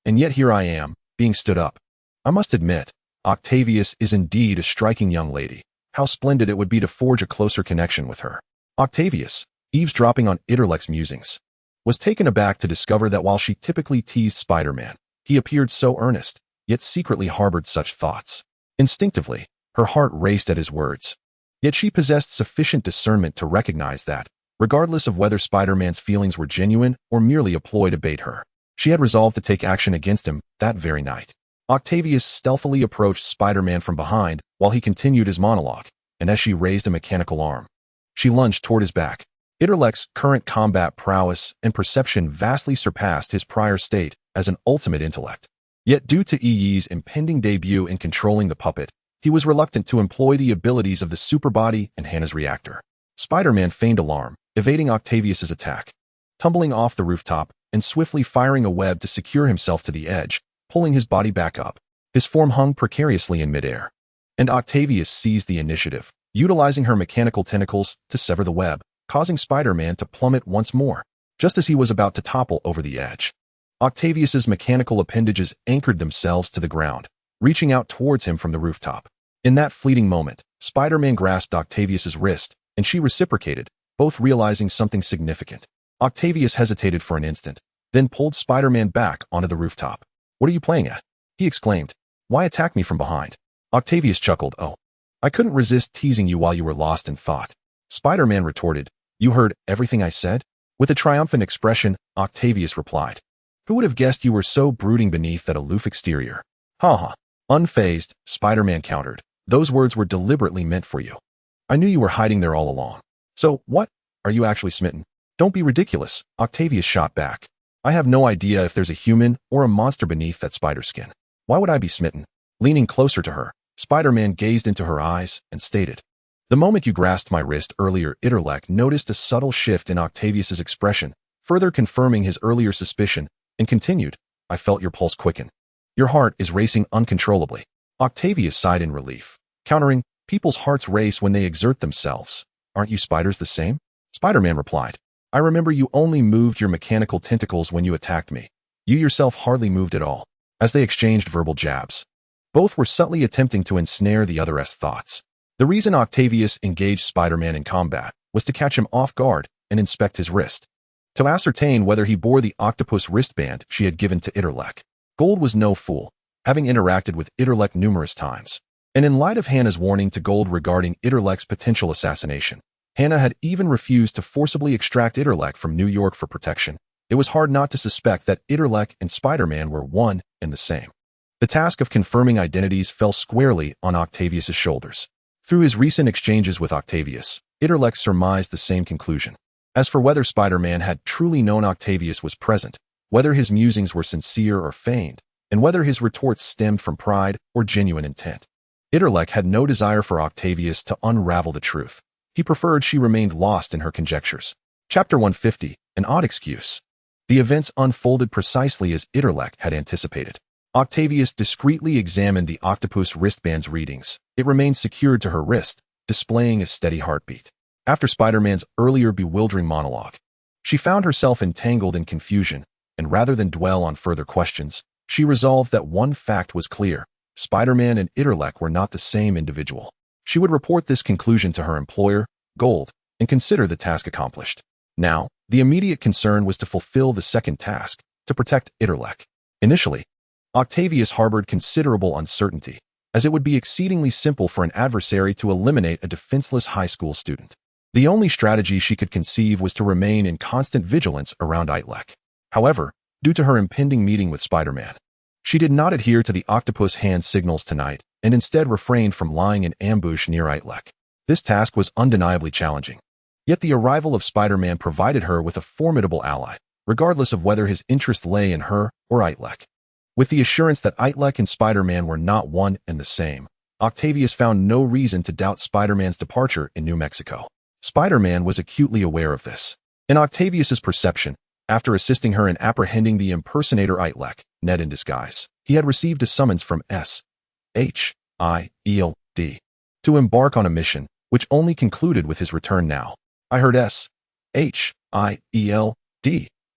Speaker 1: and yet here I am, being stood up. I must admit, Octavius is indeed a striking young lady. How splendid it would be to forge a closer connection with her." Octavius, eavesdropping on Itrek's musings, was taken aback to discover that while she typically teased Spider-Man, he appeared so earnest, yet secretly harbored such thoughts. Instinctively, her heart raced at his words. Yet she possessed sufficient discernment to recognize that, regardless of whether Spider-Man's feelings were genuine or merely a ploy to bait her, she had resolved to take action against him that very night. Octavius stealthily approached Spider-Man from behind while he continued his monologue, and as she raised a mechanical arm, she lunged toward his back. Itrek's current combat prowess and perception vastly surpassed his prior state as an ultimate intellect. Yet due to Yi's impending debut in controlling the puppet, he was reluctant to employ the abilities of the superbody and Hannah's reactor. Spider-Man feigned alarm, evading Octavius's attack, tumbling off the rooftop and swiftly firing a web to secure himself to the edge, pulling his body back up. His form hung precariously in midair, and Octavius seized the initiative, utilizing her mechanical tentacles to sever the web, causing Spider-Man to plummet once more, just as he was about to topple over the edge. Octavius's mechanical appendages anchored themselves to the ground, reaching out towards him from the rooftop. In that fleeting moment, Spider-Man grasped Octavius's wrist, and she reciprocated, both realizing something significant. Octavius hesitated for an instant, then pulled Spider-Man back onto the rooftop. "What are you playing at?" he exclaimed. "Why attack me from behind?" Octavius chuckled. "Oh, I couldn't resist teasing you while you were lost in thought." Spider-Man retorted, "You heard everything I said?" With a triumphant expression, Octavius replied, "Who would have guessed you were so brooding beneath that aloof exterior?" "Ha ha." Unfazed, Spider-Man countered, "Those words were deliberately meant for you. I knew you were hiding there all along. So, what? Are you actually smitten?" "Don't be ridiculous," Octavius shot back. "I have no idea if there's a human or a monster beneath that spider skin. Why would I be smitten?" Leaning closer to her, Spider-Man gazed into her eyes and stated, "The moment you grasped my wrist earlier, Itrek noticed a subtle shift in Octavius's expression, further confirming his earlier suspicion, and continued, I felt your pulse quicken. Your heart is racing uncontrollably." Octavius sighed in relief, countering, "People's hearts race when they exert themselves. Aren't you spiders the same?" Spider-Man replied, "I remember you only moved your mechanical tentacles when you attacked me. You yourself hardly moved at all." As they exchanged verbal jabs, both were subtly attempting to ensnare the other's thoughts. The reason Octavius engaged Spider-Man in combat was to catch him off guard and inspect his wrist, to ascertain whether he bore the octopus wristband she had given to Itrek. Gold was no fool, having interacted with Itrek numerous times. And in light of Hannah's warning to Gold regarding Itrek's potential assassination, Hannah had even refused to forcibly extract Itrek from New York for protection. It was hard not to suspect that Itrek and Spider-Man were one and the same. The task of confirming identities fell squarely on Octavius's shoulders. Through his recent exchanges with Octavius, Itrek surmised the same conclusion. As for whether Spider-Man had truly known Octavius was present, whether his musings were sincere or feigned, and whether his retorts stemmed from pride or genuine intent, Itrek had no desire for Octavius to unravel the truth. He preferred she remained lost in her conjectures. Chapter 150, An Odd Excuse. The events unfolded precisely as Itrek had anticipated. Octavius discreetly examined the octopus wristband's readings. It remained secured to her wrist, displaying a steady heartbeat. After Spider-Man's earlier bewildering monologue, she found herself entangled in confusion, and rather than dwell on further questions, she resolved that one fact was clear: Spider-Man and Itrek were not the same individual. She would report this conclusion to her employer, Gold, and consider the task accomplished. Now, The immediate concern was to fulfill the second task, to protect Itrek. Initially, Octavius harbored considerable uncertainty, as it would be exceedingly simple for an adversary to eliminate a defenseless high school student. The only strategy she could conceive was to remain in constant vigilance around Itrek. However, due to her impending meeting with Spider-Man, she did not adhere to the octopus hand signals tonight and instead refrained from lying in ambush near Itrek. This task was undeniably challenging. Yet the arrival of Spider-Man provided her with a formidable ally, regardless of whether his interest lay in her or Itrek. With the assurance that Itrek and Spider-Man were not one and the same, Octavius found no reason to doubt Spider-Man's departure in New Mexico. Spider-Man was acutely aware of this. In Octavius's perception, after assisting her in apprehending the impersonator Itrek, Ned in disguise, he had received a summons from S.H.I.E.L.D. to embark on a mission, which only concluded with his return now. I heard S.H.I.E.L.D.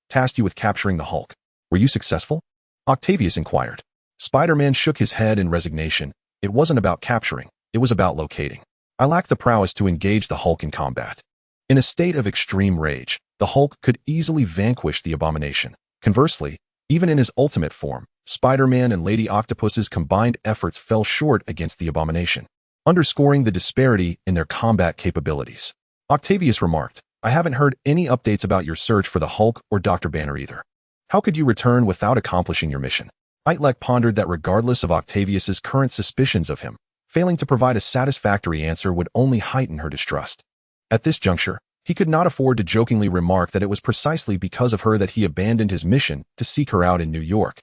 Speaker 1: tasked you with capturing the Hulk. Were you successful? Octavius inquired. Spider-Man shook his head in resignation. It wasn't about capturing, it was about locating. I lacked the prowess to engage the Hulk in combat. In a state of extreme rage, the Hulk could easily vanquish the abomination. Conversely, even in his ultimate form, Spider-Man and Lady Octopus's combined efforts fell short against the abomination, underscoring the disparity in their combat capabilities. Octavius remarked, I haven't heard any updates about your search for the Hulk or Dr. Banner either. How could you return without accomplishing your mission? Itrek pondered that regardless of Octavius's current suspicions of him, failing to provide a satisfactory answer would only heighten her distrust. At this juncture, he could not afford to jokingly remark that it was precisely because of her that he abandoned his mission to seek her out in New York.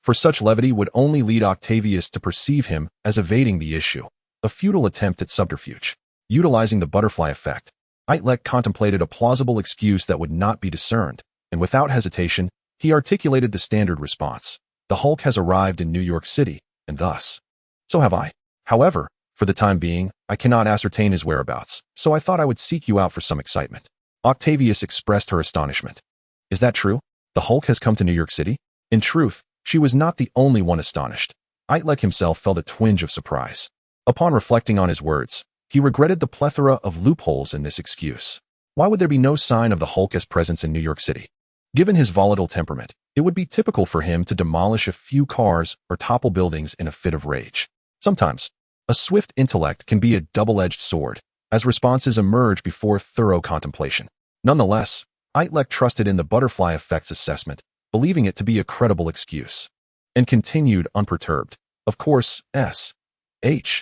Speaker 1: For such levity would only lead Octavius to perceive him as evading the issue, a futile attempt at subterfuge. Utilizing the butterfly effect, Itrek contemplated a plausible excuse that would not be discerned, and without hesitation, he articulated the standard response. The Hulk has arrived in New York City, and thus. So have I. However, for the time being, I cannot ascertain his whereabouts, so I thought I would seek you out for some excitement. Octavius expressed her astonishment. Is that true? The Hulk has come to New York City? In truth, she was not the only one astonished. Itrek himself felt a twinge of surprise. Upon reflecting on his words, he regretted the plethora of loopholes in this excuse. Why would there be no sign of the Hulk's presence in New York City? Given his volatile temperament, it would be typical for him to demolish a few cars or topple buildings in a fit of rage. Sometimes, a swift intellect can be a double-edged sword, as responses emerge before thorough contemplation. Nonetheless, Itrek trusted in the butterfly effect's assessment, believing it to be a credible excuse, and continued unperturbed. Of course, S.H.I.E.L.D's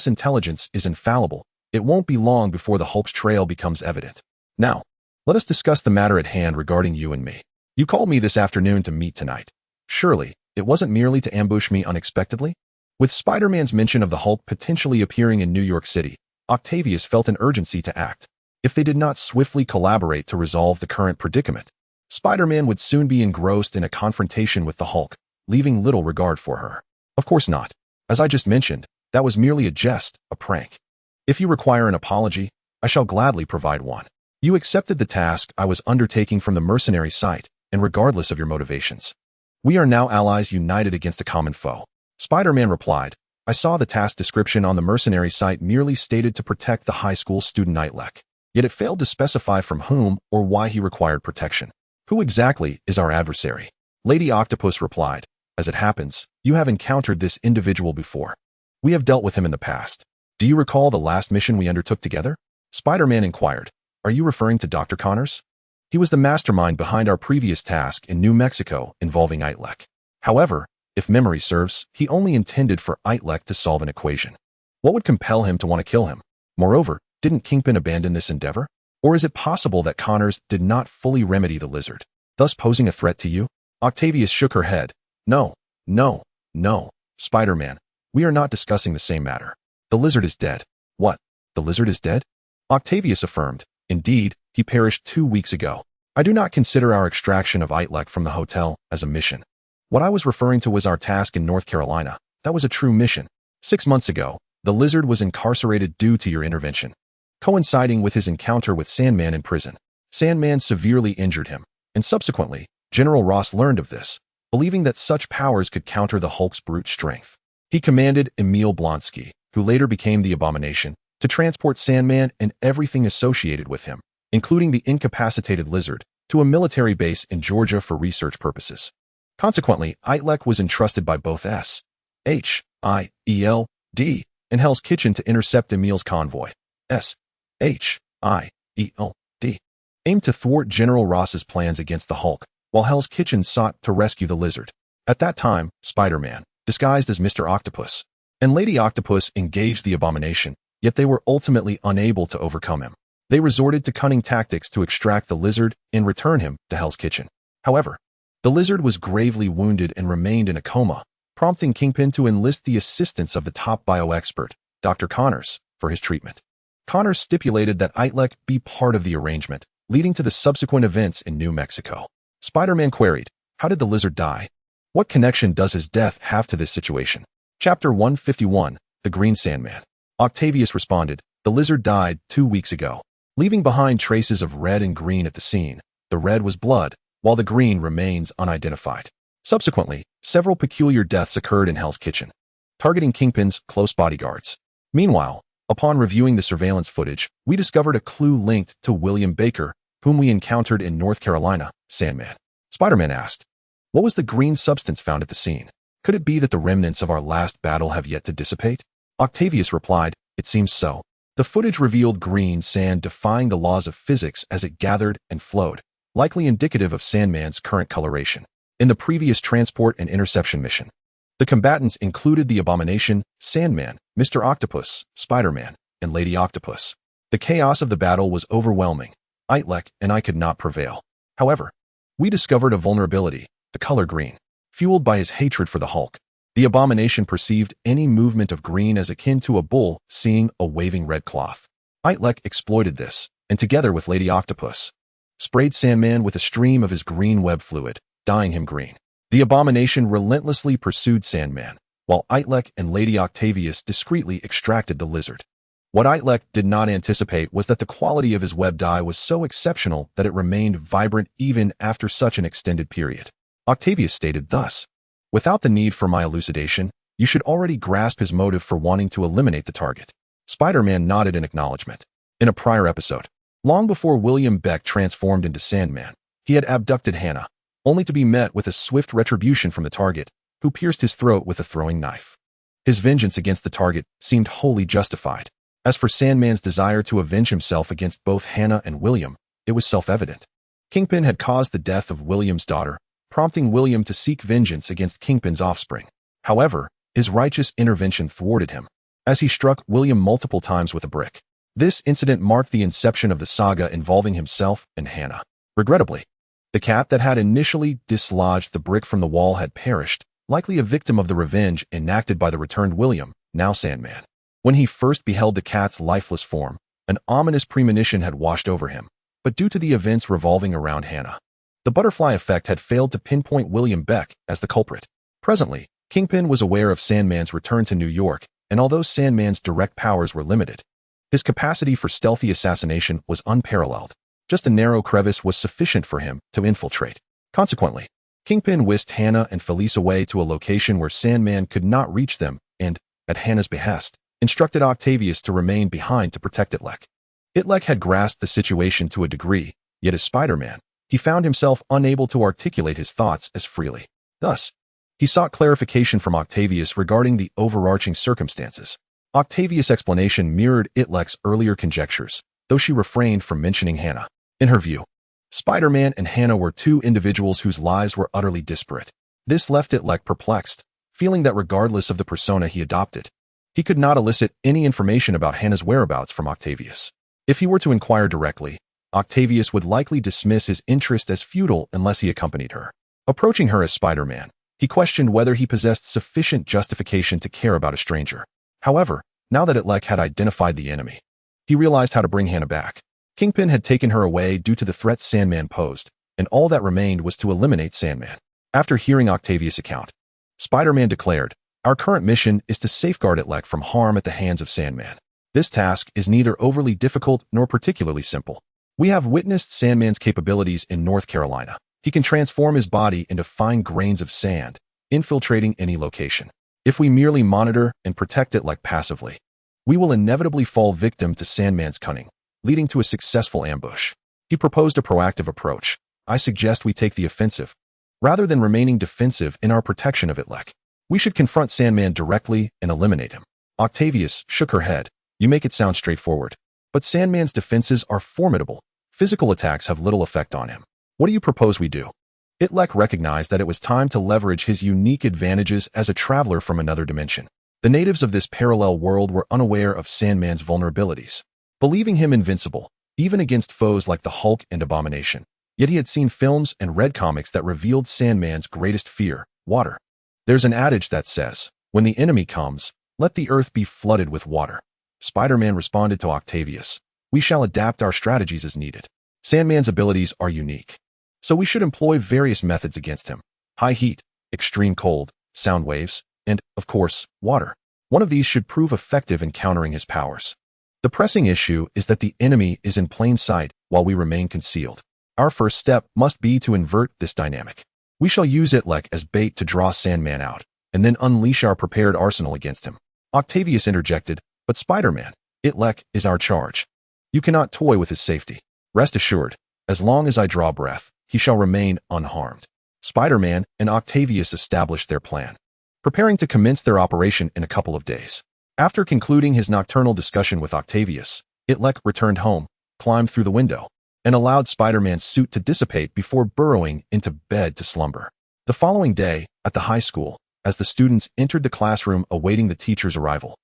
Speaker 1: intelligence is infallible. It won't be long before the Hulk's trail becomes evident. Now, let us discuss the matter at hand regarding you and me. You called me this afternoon to meet tonight. Surely, it wasn't merely to ambush me unexpectedly? With Spider-Man's mention of the Hulk potentially appearing in New York City, Octavius felt an urgency to act. If they did not swiftly collaborate to resolve the current predicament, Spider-Man would soon be engrossed in a confrontation with the Hulk, leaving little regard for her. Of course not. As I just mentioned, that was merely a jest, a prank. If you require an apology, I shall gladly provide one. You accepted the task I was undertaking from the mercenary site, and regardless of your motivations. We are now allies united against a common foe. Spider-Man replied, I saw the task description on the mercenary site merely stated to protect the high school student Itrek, yet it failed to specify from whom or why he required protection. Who exactly is our adversary? Lady Octopus replied, as it happens, you have encountered this individual before. We have dealt with him in the past. Do you recall the last mission we undertook together? Spider-Man inquired, are you referring to Dr. Connors? He was the mastermind behind our previous task in New Mexico involving Itrek. However, if memory serves, he only intended for Itrek to solve an equation. What would compel him to want to kill him? Moreover, didn't Kingpin abandon this endeavor? Or is it possible that Connors did not fully remedy the lizard, thus posing a threat to you? Octavius shook her head. No, Spider-Man, we are not discussing the same matter. The lizard is dead. What? The lizard is dead? Octavius affirmed. Indeed, he perished 2 weeks ago. I do not consider our extraction of Itrek from the hotel as a mission. What I was referring to was our task in North Carolina. That was a true mission. 6 months ago, the lizard was incarcerated due to your intervention, coinciding with his encounter with Sandman in prison. Sandman severely injured him, and subsequently, General Ross learned of this, believing that such powers could counter the Hulk's brute strength. He commanded Emil Blonsky, who later became the Abomination, to transport Sandman and everything associated with him, including the incapacitated lizard, to a military base in Georgia for research purposes. Consequently, Itrek was entrusted by both S.H.I.E.L.D. and Hell's Kitchen to intercept Emil's convoy. S.H.I.E.L.D. aimed to thwart General Ross's plans against the Hulk, while Hell's Kitchen sought to rescue the lizard. At that time, Spider-Man, disguised as Mr. Octopus, and Lady Octopus engaged the abomination, yet they were ultimately unable to overcome him. They resorted to cunning tactics to extract the lizard and return him to Hell's Kitchen. However, the lizard was gravely wounded and remained in a coma, prompting Kingpin to enlist the assistance of the top bioexpert, Dr. Connors, for his treatment. Connors stipulated that Itrek be part of the arrangement, leading to the subsequent events in New Mexico. Spider-Man queried, "How did the lizard die? What connection does his death have to this situation?" Chapter 151, The Green Sandman. Octavius responded, "The lizard died 2 weeks ago, leaving behind traces of red and green at the scene. The red was blood, while the green remains unidentified." Subsequently, several peculiar deaths occurred in Hell's Kitchen, targeting Kingpin's close bodyguards. Meanwhile, upon reviewing the surveillance footage, we discovered a clue linked to William Baker, whom we encountered in North Carolina, Sandman. Spider-Man asked, "What was the green substance found at the scene? Could it be that the remnants of our last battle have yet to dissipate?" Octavius replied, "It seems so." The footage revealed green sand defying the laws of physics as it gathered and flowed, likely indicative of Sandman's current coloration. In the previous transport and interception mission, the combatants included the Abomination, Sandman, Mr. Octopus, Spider-Man, and Lady Octopus. The chaos of the battle was overwhelming. Itrek and I could not prevail. However, we discovered a vulnerability, the color green. Fueled by his hatred for the Hulk, the Abomination perceived any movement of green as akin to a bull seeing a waving red cloth. Itrek exploited this, and together with Lady Octopus, sprayed Sandman with a stream of his green web fluid, dyeing him green. The Abomination relentlessly pursued Sandman, while Itrek and Lady Octavius discreetly extracted the lizard. What Itrek did not anticipate was that the quality of his web dye was so exceptional that it remained vibrant even after such an extended period. Octavius stated thus, "Without the need for my elucidation, you should already grasp his motive for wanting to eliminate the target." Spider-Man nodded in acknowledgement. In a prior episode, long before William Beck transformed into Sandman, he had abducted Hannah, only to be met with a swift retribution from the target, who pierced his throat with a throwing knife. His vengeance against the target seemed wholly justified. As for Sandman's desire to avenge himself against both Hannah and William, it was self-evident. Kingpin had caused the death of William's daughter, prompting William to seek vengeance against Kingpin's offspring. However, his righteous intervention thwarted him, as he struck William multiple times with a brick. This incident marked the inception of the saga involving himself and Hannah. Regrettably, the cat that had initially dislodged the brick from the wall had perished, likely a victim of the revenge enacted by the returned William, now Sandman. When he first beheld the cat's lifeless form, an ominous premonition had washed over him, but due to the events revolving around Hannah, the butterfly effect had failed to pinpoint William Beck as the culprit. Presently, Kingpin was aware of Sandman's return to New York, and although Sandman's direct powers were limited, his capacity for stealthy assassination was unparalleled. Just a narrow crevice was sufficient for him to infiltrate. Consequently, Kingpin whisked Hannah and Felice away to a location where Sandman could not reach them and, at Hannah's behest, instructed Octavius to remain behind to protect Itrek. Itrek had grasped the situation to a degree, yet as Spider-Man, he found himself unable to articulate his thoughts as freely. Thus, he sought clarification from Octavius regarding the overarching circumstances. Octavius' explanation mirrored Itrek's earlier conjectures, though she refrained from mentioning Hannah. In her view, Spider-Man and Hannah were two individuals whose lives were utterly disparate. This left Itrek perplexed, feeling that regardless of the persona he adopted, he could not elicit any information about Hannah's whereabouts from Octavius. If he were to inquire directly, Octavius would likely dismiss his interest as futile unless he accompanied her. Approaching her as Spider-Man, he questioned whether he possessed sufficient justification to care about a stranger. However, now that Itrek had identified the enemy, he realized how to bring Hannah back. Kingpin had taken her away due to the threat Sandman posed, and all that remained was to eliminate Sandman. After hearing Octavius' account, Spider-Man declared, "Our current mission is to safeguard Itrek from harm at the hands of Sandman. This task is neither overly difficult nor particularly simple. We have witnessed Sandman's capabilities in North Carolina. He can transform his body into fine grains of sand, infiltrating any location. If we merely monitor and protect Itrek passively, we will inevitably fall victim to Sandman's cunning, leading to a successful ambush. He proposed a proactive approach. I suggest we take the offensive, rather than remaining defensive in our protection of Itrek. We should confront Sandman directly and eliminate him. Octavius shook her head. You make it sound straightforward. But Sandman's defenses are formidable. Physical attacks have little effect on him. What do you propose we do? Itrek recognized that it was time to leverage his unique advantages as a traveler from another dimension. The natives of this parallel world were unaware of Sandman's vulnerabilities, believing him invincible, even against foes like the Hulk and Abomination. Yet he had seen films and read comics that revealed Sandman's greatest fear, water. There's an adage that says, when the enemy comes, let the earth be flooded with water. Spider-Man responded to Octavius. We shall adapt our strategies as needed. Sandman's abilities are unique, so we should employ various methods against him. High heat, extreme cold, sound waves, and, of course, water. One of these should prove effective in countering his powers. The pressing issue is that the enemy is in plain sight while we remain concealed. Our first step must be to invert this dynamic. We shall use Itrek as bait to draw Sandman out, and then unleash our prepared arsenal against him. Octavius interjected, but Spider-Man, Itrek is our charge. You cannot toy with his safety. Rest assured, as long as I draw breath, he shall remain unharmed. Spider-Man and Octavius established their plan, preparing to commence their operation in a couple of days. After concluding his nocturnal discussion with Octavius, Itrek returned home, climbed through the window, and allowed Spider-Man's suit to dissipate before burrowing into bed to slumber. The following day, at the high school, as the students entered the classroom awaiting the teacher's arrival,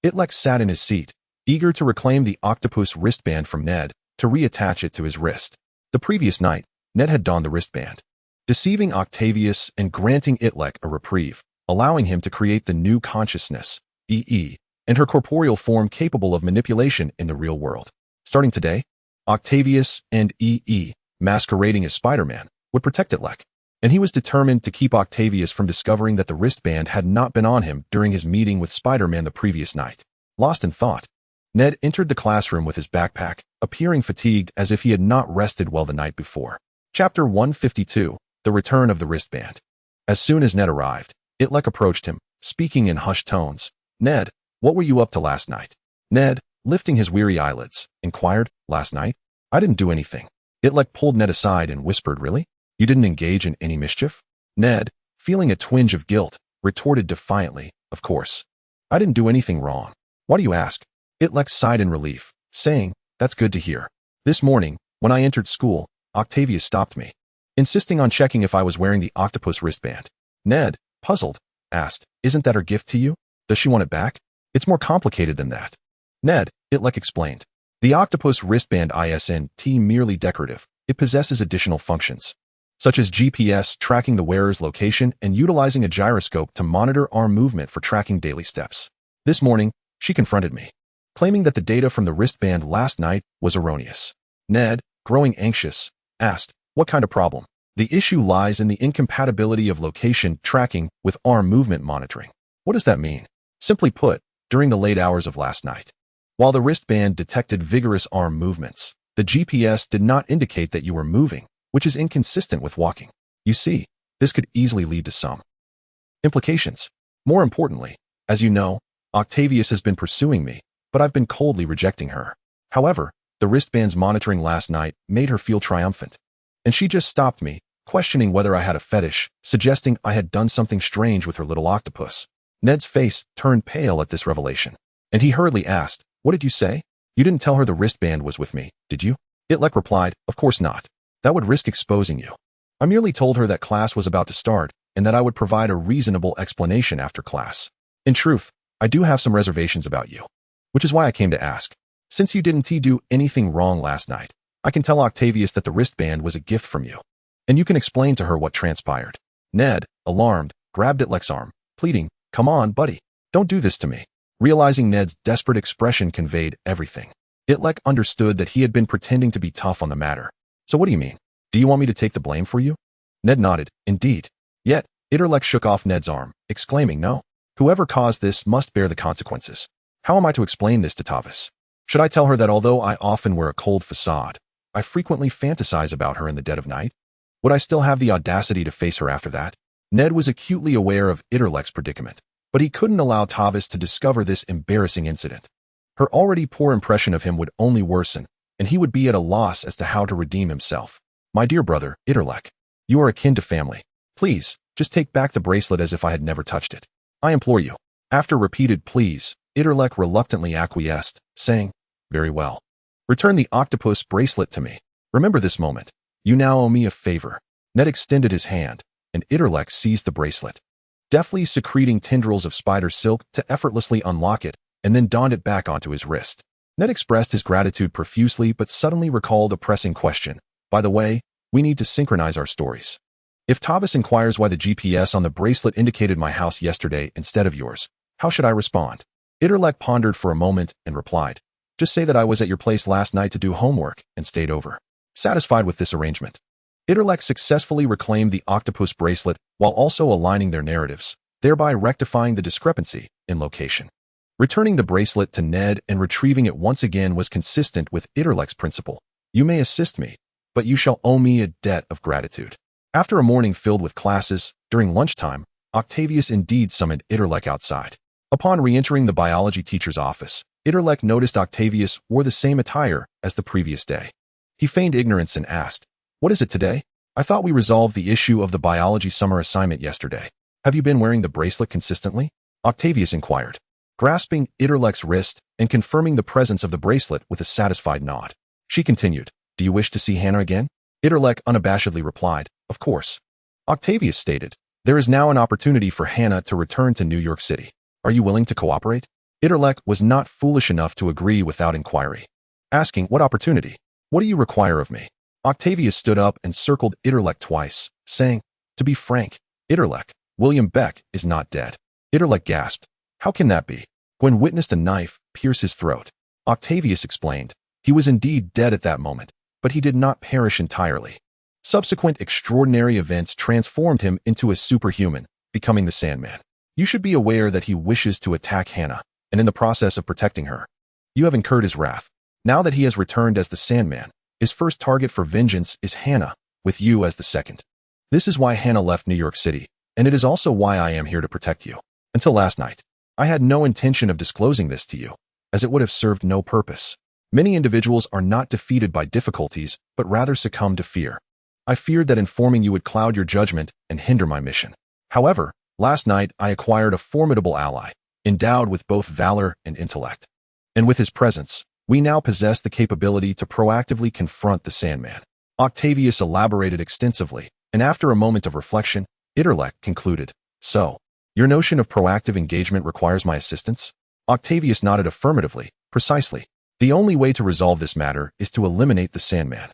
Speaker 1: Itrek sat in his seat, eager to reclaim the octopus wristband from Ned to reattach it to his wrist. The previous night, Ned had donned the wristband, deceiving Octavius and granting Itrek a reprieve, allowing him to create the new consciousness, EE, and her corporeal form capable of manipulation in the real world. Starting today, Octavius and EE, masquerading as Spider-Man, would protect Itrek, and he was determined to keep Octavius from discovering that the wristband had not been on him during his meeting with Spider-Man the previous night. Lost in thought, Ned entered the classroom with his backpack, appearing fatigued as if he had not rested well the night before. Chapter 152, The Return of the Wristband. As soon as Ned arrived, Itrek approached him, speaking in hushed tones. Ned, what were you up to last night? Ned, lifting his weary eyelids, inquired, last night? I didn't do anything. Itrek pulled Ned aside and whispered, really? You didn't engage in any mischief? Ned, feeling a twinge of guilt, retorted defiantly, of course. I didn't do anything wrong. Why do you ask? Itrek sighed in relief, saying, that's good to hear. This morning, when I entered school, Octavius stopped me, insisting on checking if I was wearing the octopus wristband. Ned, puzzled, asked, isn't that her gift to you? Does she want it back? It's more complicated than that. Ned, Itrek explained. The octopus wristband isn't merely decorative. It possesses additional functions, such as GPS tracking the wearer's location and utilizing a gyroscope to monitor arm movement for tracking daily steps. This morning, she confronted me, claiming that the data from the wristband last night was erroneous. Ned, growing anxious, asked, what kind of problem? The issue lies in the incompatibility of location tracking with arm movement monitoring. What does that mean? Simply put, during the late hours of last night, while the wristband detected vigorous arm movements, the GPS did not indicate that you were moving, which is inconsistent with walking. You see, this could easily lead to some implications. More importantly, as you know, Octavius has been pursuing me, but I've been coldly rejecting her. However, the wristband's monitoring last night made her feel triumphant, and she just stopped me, questioning whether I had a fetish, suggesting I had done something strange with her little octopus. Ned's face turned pale at this revelation, and he hurriedly asked, what did you say? You didn't tell her the wristband was with me, did you? Itrek replied, of course not. That would risk exposing you. I merely told her that class was about to start, and that I would provide a reasonable explanation after class. In truth, I do have some reservations about you, which is why I came to ask. Since you didn't do anything wrong last night, I can tell Octavius that the wristband was a gift from you, and you can explain to her what transpired. Ned, alarmed, grabbed Itrek's arm, pleading, come on, buddy, don't do this to me. Realizing Ned's desperate expression conveyed everything, Itrek understood that he had been pretending to be tough on the matter. So what do you mean? Do you want me to take the blame for you? Ned nodded, indeed. Yet, Itrek shook off Ned's arm, exclaiming, no. Whoever caused this must bear the consequences. How am I to explain this to Tavis? Should I tell her that although I often wear a cold facade, I frequently fantasize about her in the dead of night? Would I still have the audacity to face her after that? Ned was acutely aware of Itrek's predicament, but he couldn't allow Tavis to discover this embarrassing incident. Her already poor impression of him would only worsen, and he would be at a loss as to how to redeem himself. My dear brother, Itrek, you are akin to family. Please, just take back the bracelet as if I had never touched it. I implore you. After repeated pleas, Itrek reluctantly acquiesced, saying, Very well. Return the octopus bracelet to me. Remember this moment. You now owe me a favor. Ned extended his hand, and Itrek seized the bracelet, deftly secreting tendrils of spider silk to effortlessly unlock it, and then donned it back onto his wrist. Ned expressed his gratitude profusely but suddenly recalled a pressing question. By the way, we need to synchronize our stories. If Tavis inquires why the GPS on the bracelet indicated my house yesterday instead of yours, how should I respond? Itrek pondered for a moment and replied, Just say that I was at your place last night to do homework and stayed over. Satisfied with this arrangement, Itrek successfully reclaimed the octopus bracelet while also aligning their narratives, thereby rectifying the discrepancy in location. Returning the bracelet to Ned and retrieving it once again was consistent with Itrek's principle. You may assist me, but you shall owe me a debt of gratitude. After a morning filled with classes, during lunchtime, Octavius indeed summoned Itrek outside. Upon re-entering the biology teacher's office, Itrek noticed Octavius wore the same attire as the previous day. He feigned ignorance and asked, What is it today? I thought we resolved the issue of the biology summer assignment yesterday. Have you been wearing the bracelet consistently? Octavius inquired, grasping Itrek's wrist and confirming the presence of the bracelet with a satisfied nod. She continued, Do you wish to see Hannah again? Itrek unabashedly replied, Of course. Octavius stated, There is now an opportunity for Hannah to return to New York City. Are you willing to cooperate? Itrek was not foolish enough to agree without inquiry. Asking, What opportunity? What do you require of me? Octavius stood up and circled Itrek twice, saying, To be frank, Itrek, William Beck is not dead. Itrek gasped, How can that be? Gwen witnessed a knife pierce his throat. Octavius explained, He was indeed dead at that moment, but he did not perish entirely. Subsequent extraordinary events transformed him into a superhuman, becoming the Sandman. You should be aware that he wishes to attack Hannah, and in the process of protecting her, you have incurred his wrath. Now that he has returned as the Sandman, his first target for vengeance is Hannah, with you as the second. This is why Hannah left New York City, and it is also why I am here to protect you. Until last night, I had no intention of disclosing this to you, as it would have served no purpose. Many individuals are not defeated by difficulties, but rather succumb to fear. I feared that informing you would cloud your judgment and hinder my mission. However, last night I acquired a formidable ally, endowed with both valor and intellect. And with his presence, we now possess the capability to proactively confront the Sandman. Octavius elaborated extensively, and after a moment of reflection, Itrek concluded, So, your notion of proactive engagement requires my assistance? Octavius nodded affirmatively, precisely. The only way to resolve this matter is to eliminate the Sandman.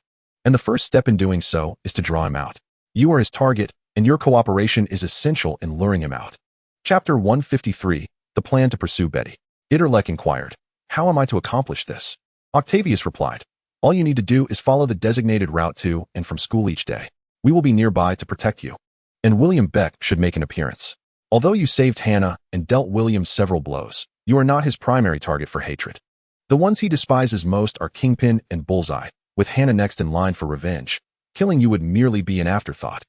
Speaker 1: And the first step in doing so is to draw him out. You are his target, and your cooperation is essential in luring him out. Chapter 153, The Plan to Pursue Betty. Itrek inquired, How am I to accomplish this? Octavius replied, All you need to do is follow the designated route to and from school each day. We will be nearby to protect you. And William Beck should make an appearance. Although you saved Hannah and dealt William several blows, you are not his primary target for hatred. The ones he despises most are Kingpin and Bullseye, with Hannah next in line for revenge. Killing you would merely be an afterthought.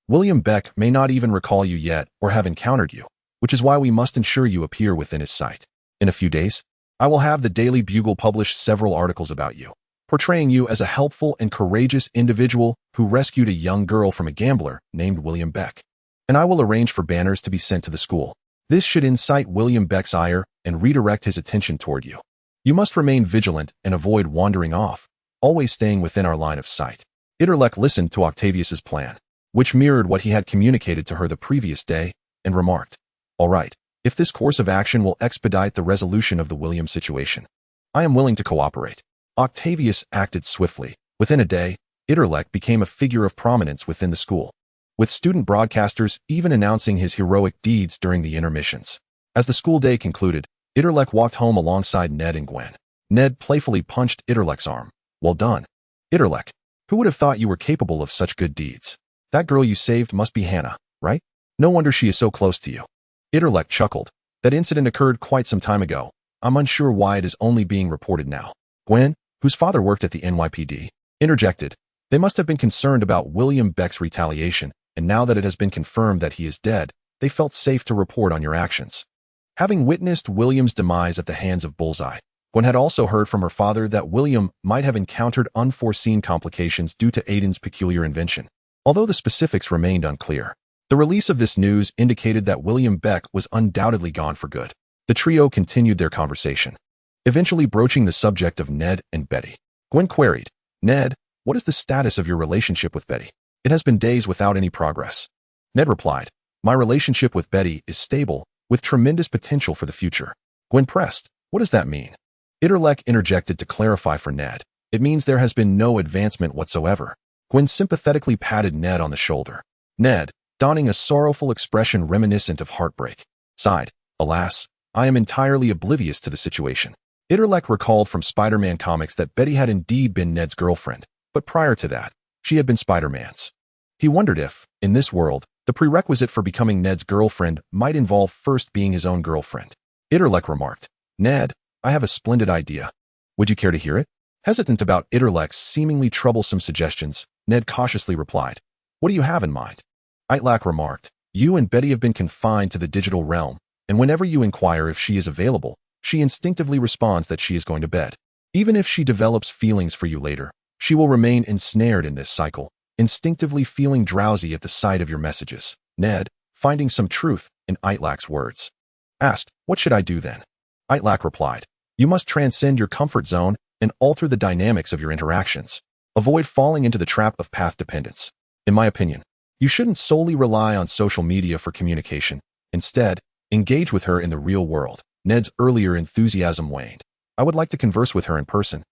Speaker 1: William Beck may not even recall you yet or have encountered you, which is why we must ensure you appear within his sight. In a few days, I will have the Daily Bugle publish several articles about you, portraying you as a helpful and courageous individual who rescued a young girl from a gambler named William Beck. And I will arrange for banners to be sent to the school. This should incite William Beck's ire and redirect his attention toward you. You must remain vigilant and avoid wandering off, always staying within our line of sight. Itrek listened to Octavius's plan, which mirrored what he had communicated to her the previous day, and remarked, All right, if this course of action will expedite the resolution of the William situation, I am willing to cooperate. Octavius acted swiftly. Within a day, Itrek became a figure of prominence within the school, with student broadcasters even announcing his heroic deeds during the intermissions. As the school day concluded, Itrek walked home alongside Ned and Gwen. Ned playfully punched Itrek's arm. Well done. Itrek, who would have thought you were capable of such good deeds? That girl you saved must be Hannah, right? No wonder she is so close to you. Itrek chuckled. That incident occurred quite some time ago. I'm unsure why it is only being reported now. Gwen, whose father worked at the NYPD, interjected. They must have been concerned about William Beck's retaliation, and now that it has been confirmed that he is dead, they felt safe to report on your actions. Having witnessed William's demise at the hands of Bullseye, Gwen had also heard from her father that William might have encountered unforeseen complications due to Aiden's peculiar invention, although the specifics remained unclear. The release of this news indicated that William Beck was undoubtedly gone for good. The trio continued their conversation, eventually broaching the subject of Ned and Betty. Gwen queried, "Ned, what is the status of your relationship with Betty? It has been days without any progress." Ned replied, "My relationship with Betty is stable, with tremendous potential for the future." Gwen pressed, "What does that mean?" Itrek interjected to clarify for Ned, "It means there has been no advancement whatsoever." Gwen sympathetically patted Ned on the shoulder. Ned, donning a sorrowful expression reminiscent of heartbreak, sighed, "Alas, I am entirely oblivious to the situation." Itrek recalled from Spider-Man comics that Betty had indeed been Ned's girlfriend, but prior to that, she had been Spider-Man's. He wondered if, in this world, the prerequisite for becoming Ned's girlfriend might involve first being his own girlfriend. Itrek remarked, "Ned, I have a splendid idea. Would you care to hear it?" Hesitant about Itrek's seemingly troublesome suggestions, Ned cautiously replied, "What do you have in mind?" Itrek remarked, "You and Betty have been confined to the digital realm, and whenever you inquire if she is available, she instinctively responds that she is going to bed. Even if she develops feelings for you later, she will remain ensnared in this cycle, instinctively feeling drowsy at the sight of your messages." Ned, finding some truth in Itrek's words, asked, "What should I do then?" Itrek replied, "You must transcend your comfort zone and alter the dynamics of your interactions. Avoid falling into the trap of path dependence. In my opinion, you shouldn't solely rely on social media for communication. Instead, engage with her in the real world." Ned's earlier enthusiasm waned. "I would like to converse with her in person,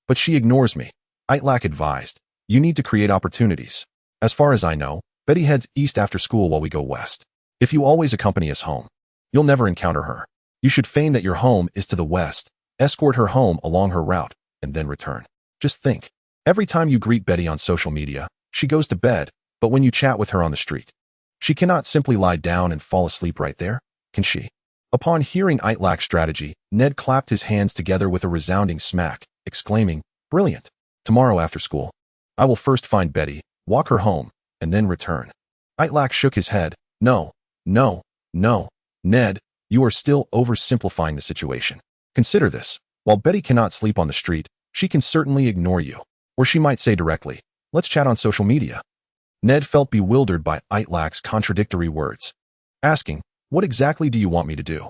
Speaker 1: but she ignores me." Itrek advised, "You need to create opportunities. As far as I know, Betty heads east after school while we go west. If you always accompany us home, you'll never encounter her. You should feign that your home is to the west, escort her home along her route, and then return. Just think. Every time you greet Betty on social media, she goes to bed, but when you chat with her on the street, she cannot simply lie down and fall asleep right there, can she?" Upon hearing Itrek's strategy, Ned clapped his hands together with a resounding smack, exclaiming, "Brilliant! Tomorrow after school, I will first find Betty, walk her home, and then return." Itrek shook his head. "No, no, no, Ned, you are still oversimplifying the situation. Consider this. While Betty cannot sleep on the street, she can certainly ignore you. Or she might say directly, 'Let's chat on social media.'" Ned felt bewildered by Itrek's contradictory words, asking, "What exactly do you want me to do?"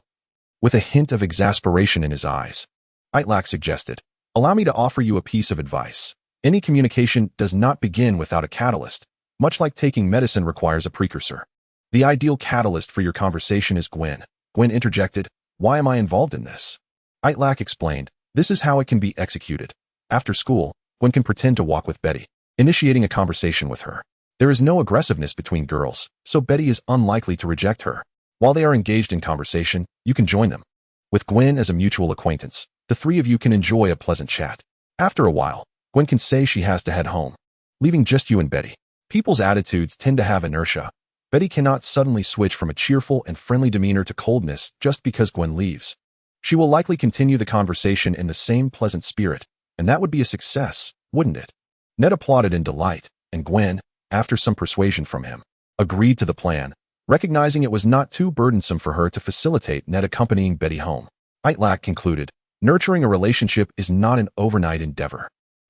Speaker 1: With a hint of exasperation in his eyes, Itrek suggested, "Allow me to offer you a piece of advice. Any communication does not begin without a catalyst, much like taking medicine requires a precursor. The ideal catalyst for your conversation is Gwen." Gwen interjected, "Why am I involved in this?" Itrek explained, "This is how it can be executed. After school, Gwen can pretend to walk with Betty, initiating a conversation with her. There is no aggressiveness between girls, so Betty is unlikely to reject her. While they are engaged in conversation, you can join them. With Gwen as a mutual acquaintance, the three of you can enjoy a pleasant chat. After a while, Gwen can say she has to head home, leaving just you and Betty. People's attitudes tend to have inertia. Betty cannot suddenly switch from a cheerful and friendly demeanor to coldness just because Gwen leaves. She will likely continue the conversation in the same pleasant spirit, and that would be a success, wouldn't it?" Ned applauded in delight, and Gwen, after some persuasion from him, agreed to the plan, recognizing it was not too burdensome for her to facilitate Ned accompanying Betty home. Itrek concluded, "Nurturing a relationship is not an overnight endeavor.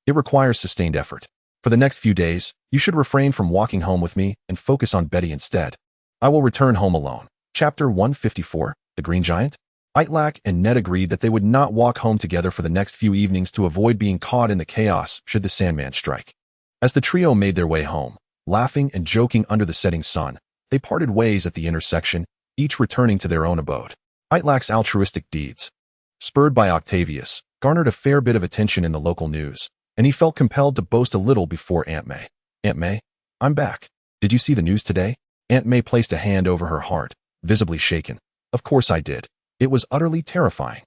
Speaker 1: It requires sustained effort. For the next few days, you should refrain from walking home with me and focus on Betty instead. I will return home alone." Chapter 154, The Green Giant? Itrek and Ned agreed that they would not walk home together for the next few evenings to avoid being caught in the chaos should the Sandman strike. As the trio made their way home, laughing and joking under the setting sun, they parted ways at the intersection, each returning to their own abode. Itrek's altruistic deeds, spurred by Octavius, garnered a fair bit of attention in the local news, and he felt compelled to boast a little before Aunt May. "Aunt May, I'm back. Did you see the news today?" Aunt May placed a hand over her heart, visibly shaken. "Of course I did. It was utterly terrifying."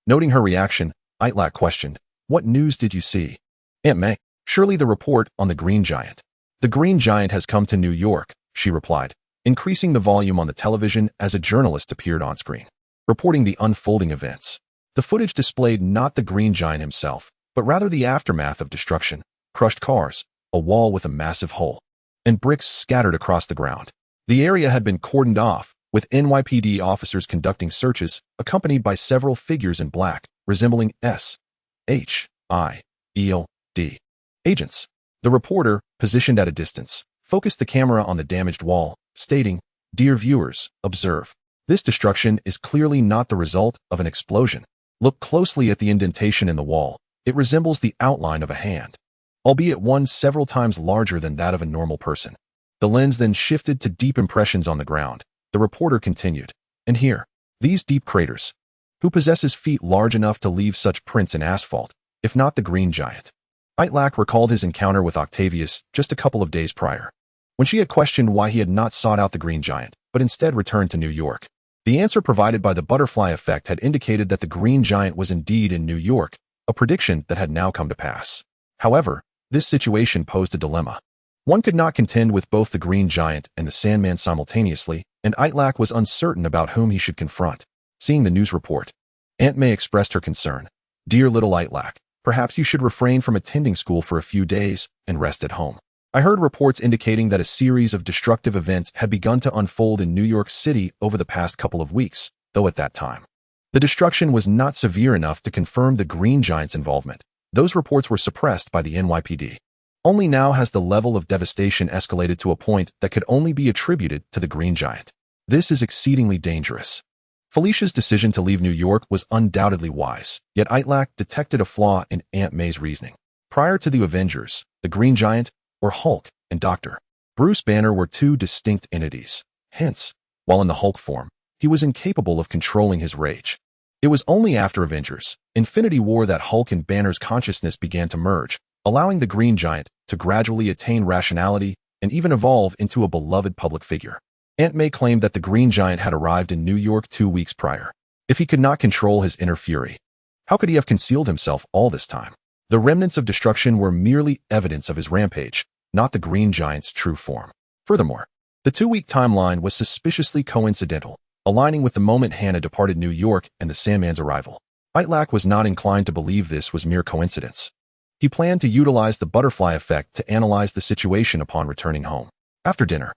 Speaker 1: Noting her reaction, Itrek questioned, "What news did you see?" "Aunt May, surely the report on the Green Giant." "The Green Giant has come to New York," she replied, increasing the volume on the television as a journalist appeared on screen, reporting the unfolding events. The footage displayed not the Green Giant himself, but rather the aftermath of destruction, crushed cars, a wall with a massive hole, and bricks scattered across the ground. The area had been cordoned off, with NYPD officers conducting searches, accompanied by several figures in black, resembling S.H.I.E.L.D. agents. The reporter, positioned at a distance, focused the camera on the damaged wall, stating, "Dear viewers, observe. This destruction is clearly not the result of an explosion. Look closely at the indentation in the wall. It resembles the outline of a hand, albeit one several times larger than that of a normal person." The lens then shifted to deep impressions on the ground. The reporter continued, "And here, these deep craters. Who possesses feet large enough to leave such prints in asphalt, if not the Green Giant?" Itrek recalled his encounter with Octavius just a couple of days prior, when she had questioned why he had not sought out the Green Giant, but instead returned to New York. The answer provided by the butterfly effect had indicated that the Green Giant was indeed in New York, a prediction that had now come to pass. However, this situation posed a dilemma. One could not contend with both the Green Giant and the Sandman simultaneously, and Itrek was uncertain about whom he should confront. Seeing the news report, Aunt May expressed her concern. "Dear little Itrek, perhaps you should refrain from attending school for a few days and rest at home. I heard reports indicating that a series of destructive events had begun to unfold in New York City over the past couple of weeks, though at that time, the destruction was not severe enough to confirm the Green Giant's involvement. Those reports were suppressed by the NYPD. Only now has the level of devastation escalated to a point that could only be attributed to the Green Giant. This is exceedingly dangerous." Felicia's decision to leave New York was undoubtedly wise, yet Itrek detected a flaw in Aunt May's reasoning. Prior to the Avengers, the Green Giant, or Hulk, and Dr. Bruce Banner were two distinct entities. Hence, while in the Hulk form, he was incapable of controlling his rage. It was only after Avengers, Infinity War that Hulk and Banner's consciousness began to merge, allowing the Green Giant to gradually attain rationality and even evolve into a beloved public figure. Aunt May claimed that the Green Giant had arrived in New York 2 weeks prior. If he could not control his inner fury, how could he have concealed himself all this time? The remnants of destruction were merely evidence of his rampage, not the Green Giant's true form. Furthermore, the 2-week timeline was suspiciously coincidental, aligning with the moment Hannah departed New York and the Sandman's arrival. Itrek was not inclined to believe this was mere coincidence. He planned to utilize the butterfly effect to analyze the situation upon returning home. After dinner,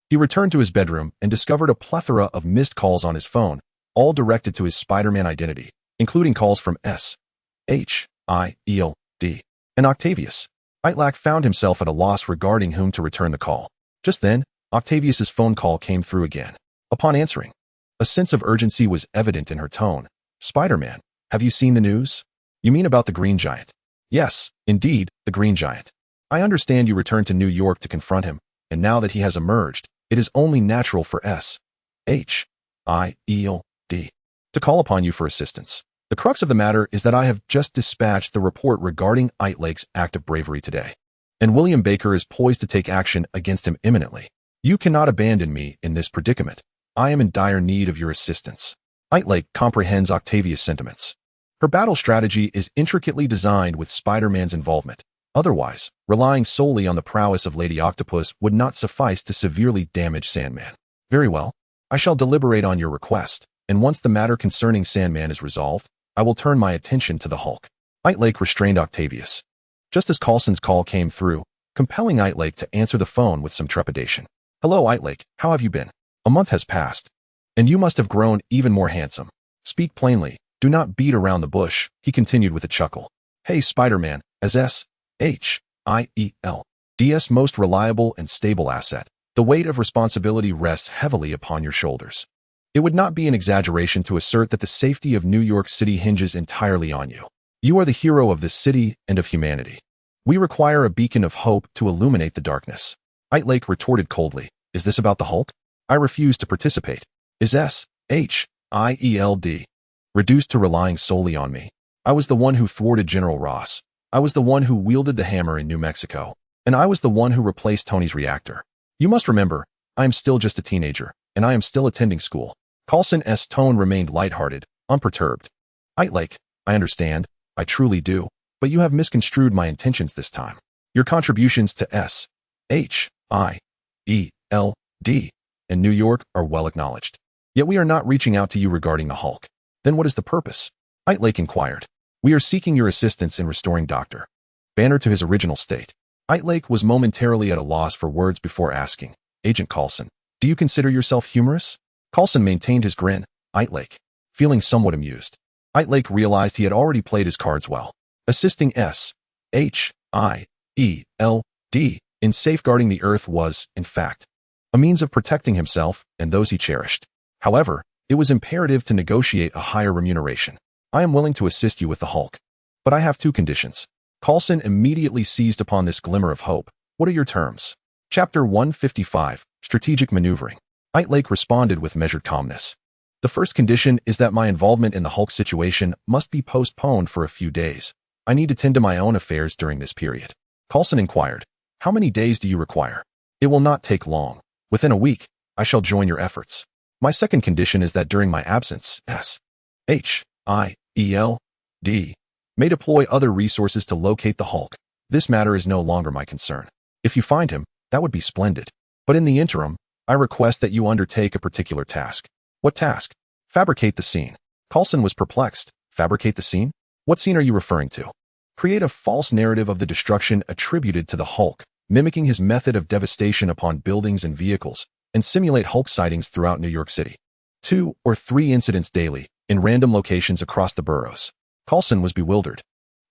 Speaker 1: he returned to his bedroom and discovered a plethora of missed calls on his phone, all directed to his Spider-Man identity, including calls from S.H.I.E.L.D. and Octavius. Itrek found himself at a loss regarding whom to return the call. Just then, Octavius's phone call came through again. Upon answering, a sense of urgency was evident in her tone. "Spider-Man, have you seen the news? You mean about the Green Giant?" "Yes, indeed, the Green Giant. I understand you returned to New York to confront him, and now that he has emerged, it is only natural for S.H.I.E.L.D. to call upon you for assistance. The crux of the matter is that I have just dispatched the report regarding Itrek's act of bravery today, and William Baker is poised to take action against him imminently. You cannot abandon me in this predicament. I am in dire need of your assistance." Itrek comprehends Octavia's sentiments. Her battle strategy is intricately designed with Spider-Man's involvement. Otherwise, relying solely on the prowess of Lady Octopus would not suffice to severely damage Sandman. "Very well. I shall deliberate on your request, and once the matter concerning Sandman is resolved, I will turn my attention to the Hulk." Itrek restrained Octavius, just as Coulson's call came through, compelling Itrek to answer the phone with some trepidation. "Hello, Itrek. How have you been? A month has passed, and you must have grown even more handsome. Speak plainly. Do not beat around the bush," he continued with a chuckle. "Hey, Spider-Man, as S.H.I.E.L.D's most reliable and stable asset, the weight of responsibility rests heavily upon your shoulders. It would not be an exaggeration to assert that the safety of New York City hinges entirely on you. You are the hero of this city and of humanity. We require a beacon of hope to illuminate the darkness." Itrek retorted coldly, "Is this about the Hulk? I refuse to participate. Is S.H.I.E.L.D. reduced to relying solely on me? I was the one who thwarted General Ross. I was the one who wielded the hammer in New Mexico. And I was the one who replaced Tony's reactor. You must remember, I am still just a teenager, and I am still attending school." Coulson's tone remained lighthearted, unperturbed. "Itrek, I understand. I truly do. But you have misconstrued my intentions this time. Your contributions to S.H.I.E.L.D. and New York are well acknowledged. Yet we are not reaching out to you regarding the Hulk. Then what is the purpose?" Itrek inquired. "We are seeking your assistance in restoring Dr. Banner to his original state." Itrek was momentarily at a loss for words before asking, "Agent Coulson, do you consider yourself humorous?" Coulson maintained his grin. Itrek, feeling somewhat amused, Itrek realized he had already played his cards well, assisting S.H.I.E.L.D. in safeguarding the Earth was, in fact, a means of protecting himself and those he cherished. However, it was imperative to negotiate a higher remuneration. I am willing to assist you with the Hulk, but I have two conditions. Coulson immediately seized upon this glimmer of hope. What are your terms? Chapter 155, Strategic Maneuvering. Itrek responded with measured calmness. The first condition is that my involvement in the Hulk situation must be postponed for a few days. I need to tend to my own affairs during this period. Coulson inquired, how many days do you require? It will not take long. Within a week, I shall join your efforts. My second condition is that during my absence, S.H.I.E.L.D. may deploy other resources to locate the Hulk. This matter is no longer my concern. If you find him, that would be splendid. But in the interim, I request that you undertake a particular task. What task? Fabricate the scene. Coulson was perplexed. Fabricate the scene? What scene are you referring to? Create a false narrative of the destruction attributed to the Hulk, mimicking his method of devastation upon buildings and vehicles, and simulate Hulk sightings throughout New York City. 2 or 3 incidents daily, in random locations across the boroughs. Coulson was bewildered.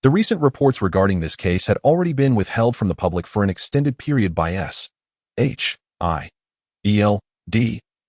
Speaker 1: The recent reports regarding this case had already been withheld from the public for an extended period by S.H.I.E.L.D.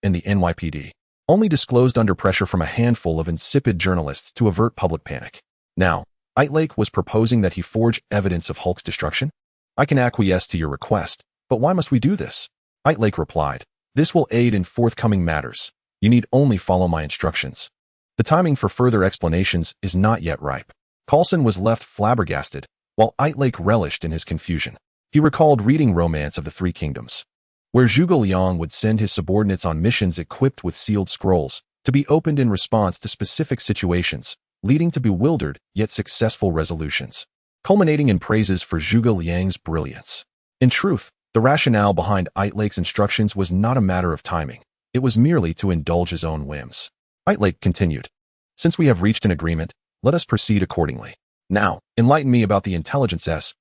Speaker 1: and the NYPD, only disclosed under pressure from a handful of insipid journalists to avert public panic. Now, Itrek was proposing that he forge evidence of Hulk's destruction? I can acquiesce to your request, but why must we do this? Itrek replied, this will aid in forthcoming matters. You need only follow my instructions. The timing for further explanations is not yet ripe. Coulson was left flabbergasted, while Itrek relished in his confusion. He recalled reading Romance of the Three Kingdoms, where Zhuge Liang would send his subordinates on missions equipped with sealed scrolls to be opened in response to specific situations, leading to bewildered yet successful resolutions, culminating in praises for Zhuge Liang's brilliance. In truth, the rationale behind Itrek's instructions was not a matter of timing. It was merely to indulge his own whims. Itrek continued, since we have reached an agreement, let us proceed accordingly. Now, enlighten me about the intelligence S.H.I.E.L.D.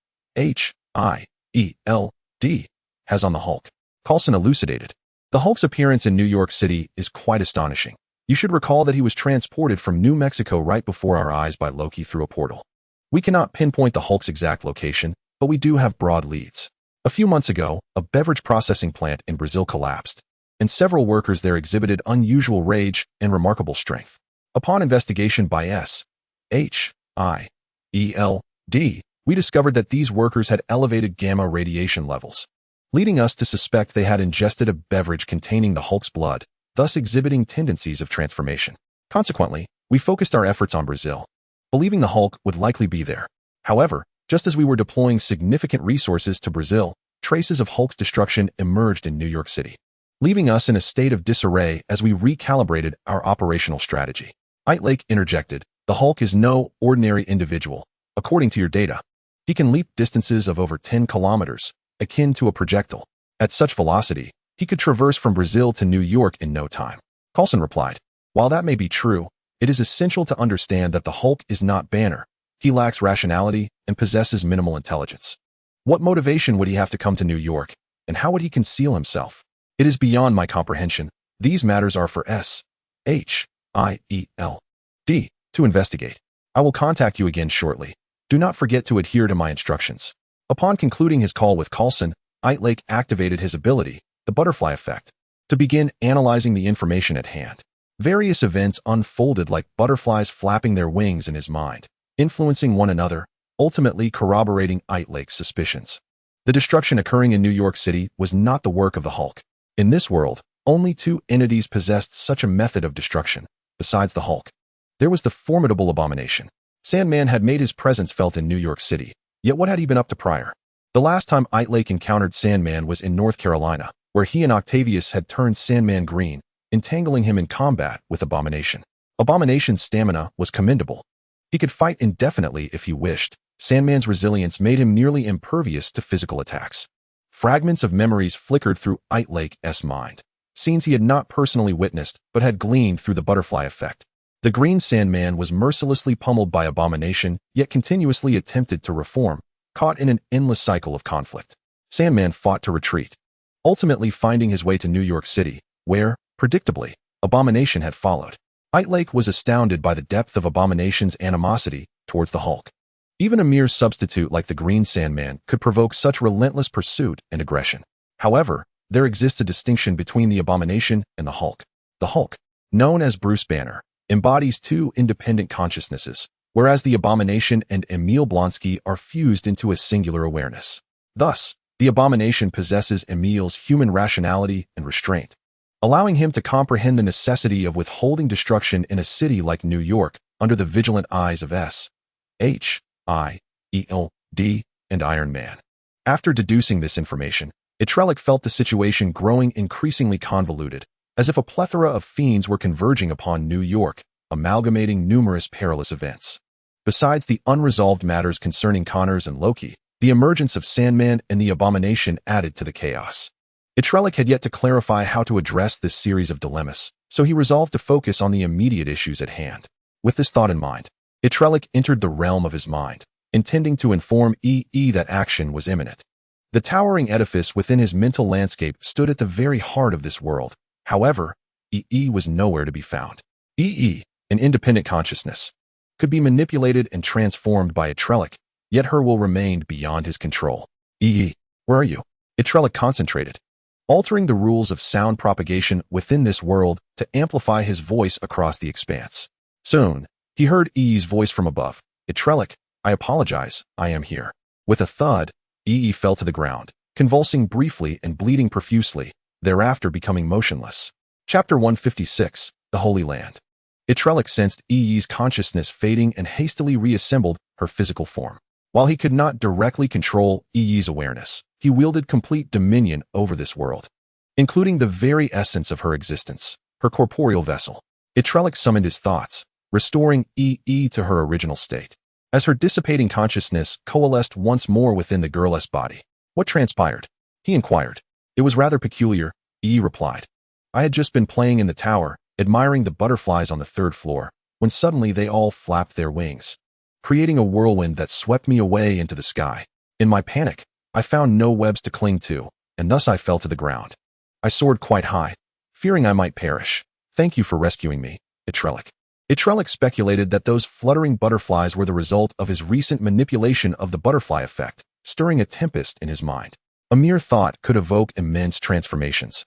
Speaker 1: has on the Hulk. Coulson elucidated. The Hulk's appearance in New York City is quite astonishing. You should recall that he was transported from New Mexico right before our eyes by Loki through a portal. We cannot pinpoint the Hulk's exact location, but we do have broad leads. A few months ago, a beverage processing plant in Brazil collapsed, and several workers there exhibited unusual rage and remarkable strength. Upon investigation by S.H.I.E.L.D., we discovered that these workers had elevated gamma radiation levels, leading us to suspect they had ingested a beverage containing the Hulk's blood, thus exhibiting tendencies of transformation. Consequently, we focused our efforts on Brazil, believing the Hulk would likely be there. However, just as we were deploying significant resources to Brazil, traces of Hulk's destruction emerged in New York City, leaving us in a state of disarray as we recalibrated our operational strategy. Itrek interjected, the Hulk is no ordinary individual. According to your data, he can leap distances of over 10 kilometers, akin to a projectile. At such velocity, he could traverse from Brazil to New York in no time. Coulson replied, while that may be true, it is essential to understand that the Hulk is not Banner. He lacks rationality and possesses minimal intelligence. What motivation would he have to come to New York, and how would he conceal himself? It is beyond my comprehension. These matters are for S.H.I.E.L.D. to investigate. I will contact you again shortly. Do not forget to adhere to my instructions. Upon concluding his call with Coulson, Itrek activated his ability, the butterfly effect, to begin analyzing the information at hand. Various events unfolded like butterflies flapping their wings in his mind, influencing one another, ultimately corroborating Itrek's suspicions. The destruction occurring in New York City was not the work of the Hulk. In this world, only 2 entities possessed such a method of destruction, besides the Hulk. There was the formidable Abomination. Sandman had made his presence felt in New York City, yet what had he been up to prior? The last time Itrek encountered Sandman was in North Carolina, where he and Octavius had turned Sandman green, entangling him in combat with Abomination. Abomination's stamina was commendable. He could fight indefinitely if he wished. Sandman's resilience made him nearly impervious to physical attacks. Fragments of memories flickered through Itrek's mind, scenes he had not personally witnessed but had gleaned through the butterfly effect. The Green Sandman was mercilessly pummeled by Abomination, yet continuously attempted to reform, caught in an endless cycle of conflict. Sandman fought to retreat, ultimately finding his way to New York City, where, predictably, Abomination had followed. Itrek was astounded by the depth of Abomination's animosity towards the Hulk. Even a mere substitute like the Green Sandman could provoke such relentless pursuit and aggression. However, there exists a distinction between the Abomination and the Hulk. The Hulk, known as Bruce Banner, embodies two independent consciousnesses, whereas the Abomination and Emil Blonsky are fused into a singular awareness. Thus, the Abomination possesses Emil's human rationality and restraint, allowing him to comprehend the necessity of withholding destruction in a city like New York under the vigilant eyes of S.H.I.E.L.D. and Iron Man. After deducing this information, Itrek felt the situation growing increasingly convoluted, as if a plethora of fiends were converging upon New York, amalgamating numerous perilous events. Besides the unresolved matters concerning Connors and Loki, the emergence of Sandman and the Abomination added to the chaos. Itrek had yet to clarify how to address this series of dilemmas, so he resolved to focus on the immediate issues at hand. With this thought in mind, Itrek entered the realm of his mind, intending to inform EE that action was imminent. The towering edifice within his mental landscape stood at the very heart of this world. However, EE was nowhere to be found. EE, an independent consciousness, could be manipulated and transformed by Itrek, yet her will remained beyond his control. EE, where are you? Itrek concentrated, altering the rules of sound propagation within this world to amplify his voice across the expanse. Soon, he heard EE's voice from above. Itrek, I apologize, I am here. With a thud, EE fell to the ground, convulsing briefly and bleeding profusely, thereafter becoming motionless. Chapter 156, The Holy Land. Itrek sensed EE's consciousness fading and hastily reassembled her physical form. While he could not directly control EE's awareness, he wielded complete dominion over this world, including the very essence of her existence, her corporeal vessel. Itrek summoned his thoughts, restoring EE to her original state. As her dissipating consciousness coalesced once more within the girl's body. What transpired? He inquired. It was rather peculiar, EE replied. I had just been playing in the tower, admiring the butterflies on the third floor, when suddenly they all flapped their wings, creating a whirlwind that swept me away into the sky. In my panic, I found no webs to cling to, and thus I fell to the ground. I soared quite high, fearing I might perish. Thank you for rescuing me, Itrek. Itrek speculated that those fluttering butterflies were the result of his recent manipulation of the butterfly effect, stirring a tempest in his mind. A mere thought could evoke immense transformations.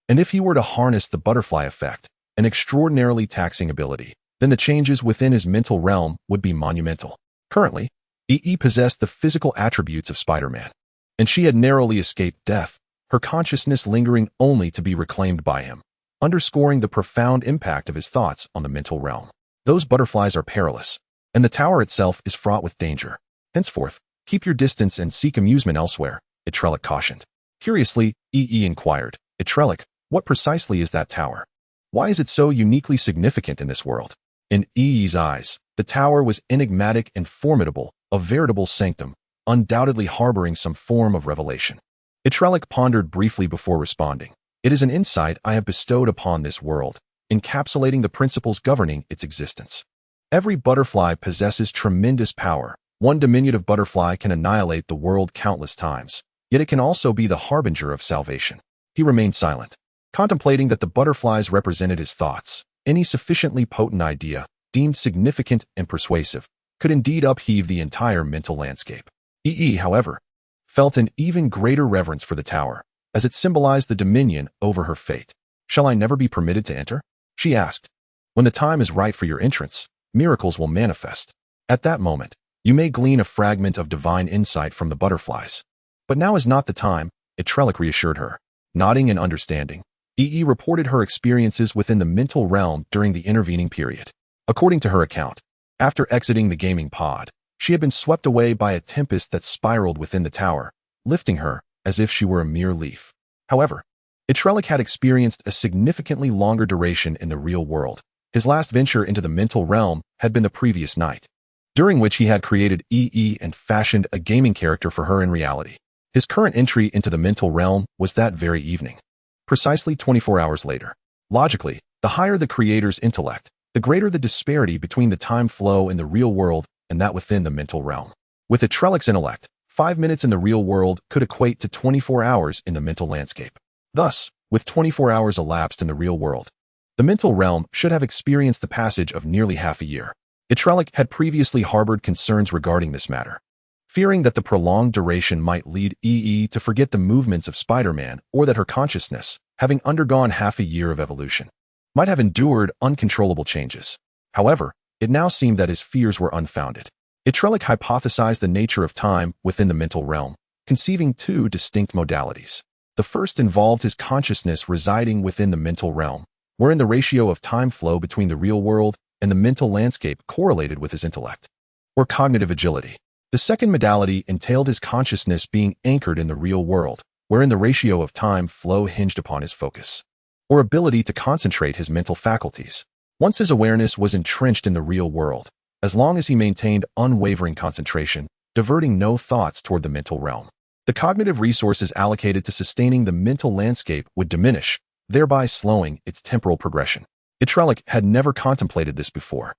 Speaker 1: And if he were to harness the butterfly effect, an extraordinarily taxing ability, then the changes within his mental realm would be monumental. Currently, EE possessed the physical attributes of Spider-Man, and she had narrowly escaped death, her consciousness lingering only to be reclaimed by him, underscoring the profound impact of his thoughts on the mental realm. Those butterflies are perilous, and the tower itself is fraught with danger. Henceforth, keep your distance and seek amusement elsewhere, Itrek cautioned. Curiously, EE inquired, Itrek, what precisely is that tower? Why is it so uniquely significant in this world? In EE's eyes, the tower was enigmatic and formidable, a veritable sanctum, undoubtedly harboring some form of revelation. Itrek pondered briefly before responding. It is an insight I have bestowed upon this world, encapsulating the principles governing its existence. Every butterfly possesses tremendous power. One diminutive butterfly can annihilate the world countless times, yet it can also be the harbinger of salvation. He remained silent, contemplating that the butterflies represented his thoughts. Any sufficiently potent idea, deemed significant and persuasive, could indeed upheave the entire mental landscape. EE, however, felt an even greater reverence for the tower, as it symbolized the dominion over her fate. Shall I never be permitted to enter? She asked. When the time is right for your entrance, miracles will manifest. At that moment, you may glean a fragment of divine insight from the butterflies. But now is not the time, Itrek reassured her. Nodding in understanding, EE reported her experiences within the mental realm during the intervening period. According to her account, after exiting the gaming pod, she had been swept away by a tempest that spiraled within the tower, lifting her as if she were a mere leaf. However, Itrek had experienced a significantly longer duration in the real world. His last venture into the mental realm had been the previous night, during which he had created EE and fashioned a gaming character for her in reality. His current entry into the mental realm was that very evening, precisely 24 hours later. Logically, the higher the creator's intellect, the greater the disparity between the time flow in the real world and that within the mental realm. With Itrek's intellect, 5 minutes in the real world could equate to 24 hours in the mental landscape. Thus, with 24 hours elapsed in the real world, The mental realm should have experienced the passage of nearly half a year. Itrek had previously harbored concerns regarding this matter, fearing that the prolonged duration might lead EE to forget the movements of Spider-Man or that her consciousness, having undergone half a year of evolution, might have endured uncontrollable changes. However, it now seemed that his fears were unfounded. Itrek hypothesized the nature of time within the mental realm, conceiving two distinct modalities. The first involved his consciousness residing within the mental realm, wherein the ratio of time flow between the real world and the mental landscape correlated with his intellect, or cognitive agility. The second modality entailed his consciousness being anchored in the real world, wherein the ratio of time flow hinged upon his focus, or ability to concentrate his mental faculties. Once his awareness was entrenched in the real world, as long as he maintained unwavering concentration, diverting no thoughts toward the mental realm, the cognitive resources allocated to sustaining the mental landscape would diminish, thereby slowing its temporal progression. Itrek had never contemplated this before.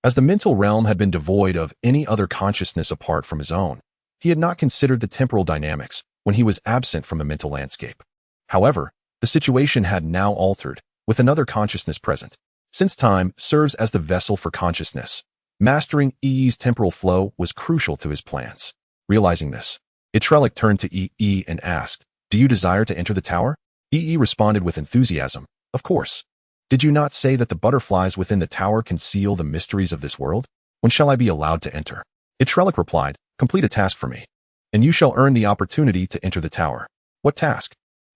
Speaker 1: As the mental realm had been devoid of any other consciousness apart from his own, he had not considered the temporal dynamics when he was absent from the mental landscape. However, the situation had now altered, with another consciousness present. Since time serves as the vessel for consciousness, mastering EE's temporal flow was crucial to his plans. Realizing this, Itrek turned to EE and asked, "Do you desire to enter the tower?" EE responded with enthusiasm, "Of course. Did you not say that the butterflies within the tower conceal the mysteries of this world? When shall I be allowed to enter?" Itrek replied, "Complete a task for me, and you shall earn the opportunity to enter the tower." "What task?"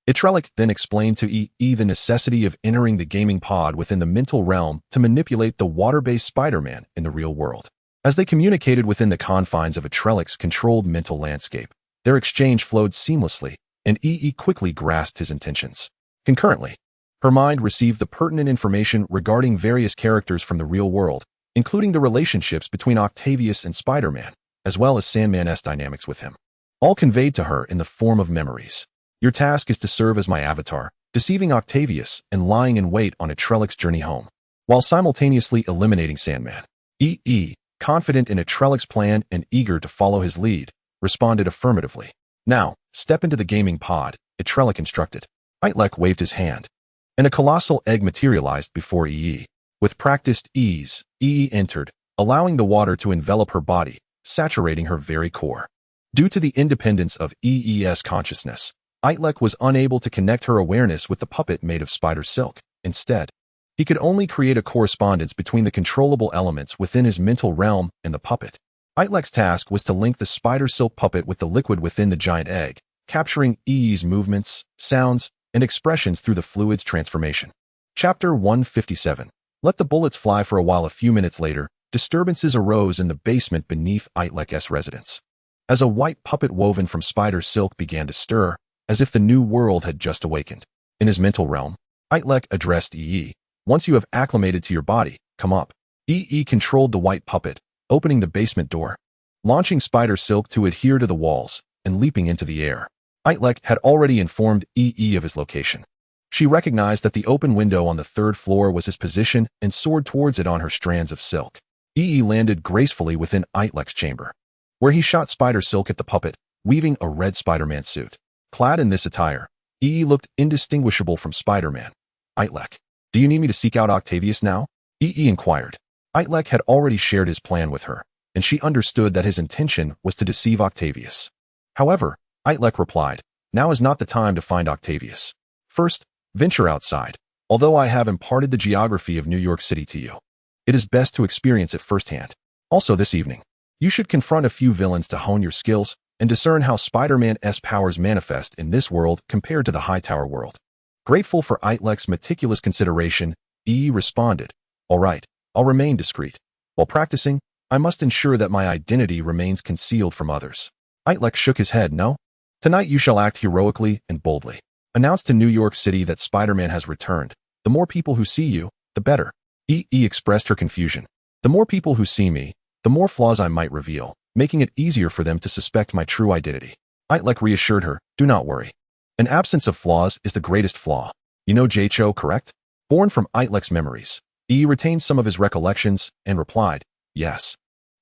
Speaker 1: Itrek then explained to EE the necessity of entering the gaming pod within the mental realm to manipulate the water-based Spider-Man in the real world. As they communicated within the confines of Itrek's controlled mental landscape, their exchange flowed seamlessly, and EE quickly grasped his intentions. Concurrently, her mind received the pertinent information regarding various characters from the real world, including the relationships between Octavius and Spider-Man, as well as Sandman's dynamics with him, all conveyed to her in the form of memories. "Your task is to serve as my avatar, deceiving Octavius and lying in wait on Itrek's journey home, while simultaneously eliminating Sandman." EE, confident in Itrek's plan and eager to follow his lead, responded affirmatively. "Now, step into the gaming pod," Itrek instructed. Itrek waved his hand, and a colossal egg materialized before EE. With practiced ease, EE entered, allowing the water to envelop her body, saturating her very core. Due to the independence of EE's consciousness, Itrek was unable to connect her awareness with the puppet made of spider silk. Instead, he could only create a correspondence between the controllable elements within his mental realm and the puppet. Itrek's task was to link the spider silk puppet with the liquid within the giant egg, capturing EE's movements, sounds, and expressions through the fluid's transformation. Chapter 157. Let the bullets fly for a while. A few minutes later, disturbances arose in the basement beneath Itrek's residence. As a white puppet woven from spider silk began to stir, as if the new world had just awakened. In his mental realm, Itrek addressed EE. "Once you have acclimated to your body, come up." EE controlled the white puppet, opening the basement door, launching spider silk to adhere to the walls, and leaping into the air. Itrek had already informed EE of his location. She recognized that the open window on the third floor was his position and soared towards it on her strands of silk. EE landed gracefully within Itrek's chamber, where he shot spider silk at the puppet, weaving a red Spider-Man suit. Clad in this attire, EE looked indistinguishable from Spider-Man. "Itrek, do you need me to seek out Octavius now?" EE inquired. Itrek had already shared his plan with her, and she understood that his intention was to deceive Octavius. However, Itrek replied, "Now is not the time to find Octavius. First, venture outside. Although I have imparted the geography of New York City to you, it is best to experience it firsthand. Also this evening, you should confront a few villains to hone your skills and discern how Spider-Man's powers manifest in this world compared to the Hightower world." Grateful for Itrek's meticulous consideration, EE responded, "All right, I'll remain discreet. While practicing, I must ensure that my identity remains concealed from others." Itrek shook his head. "No. Tonight you shall act heroically and boldly. Announce to New York City that Spider-Man has returned. The more people who see you, the better." EE expressed her confusion. "The more people who see me, the more flaws I might reveal, making it easier for them to suspect my true identity." Itrek reassured her, "Do not worry. An absence of flaws is the greatest flaw. You know J.Cho, correct?" Born from Itrek's memories, EE retained some of his recollections and replied, "Yes.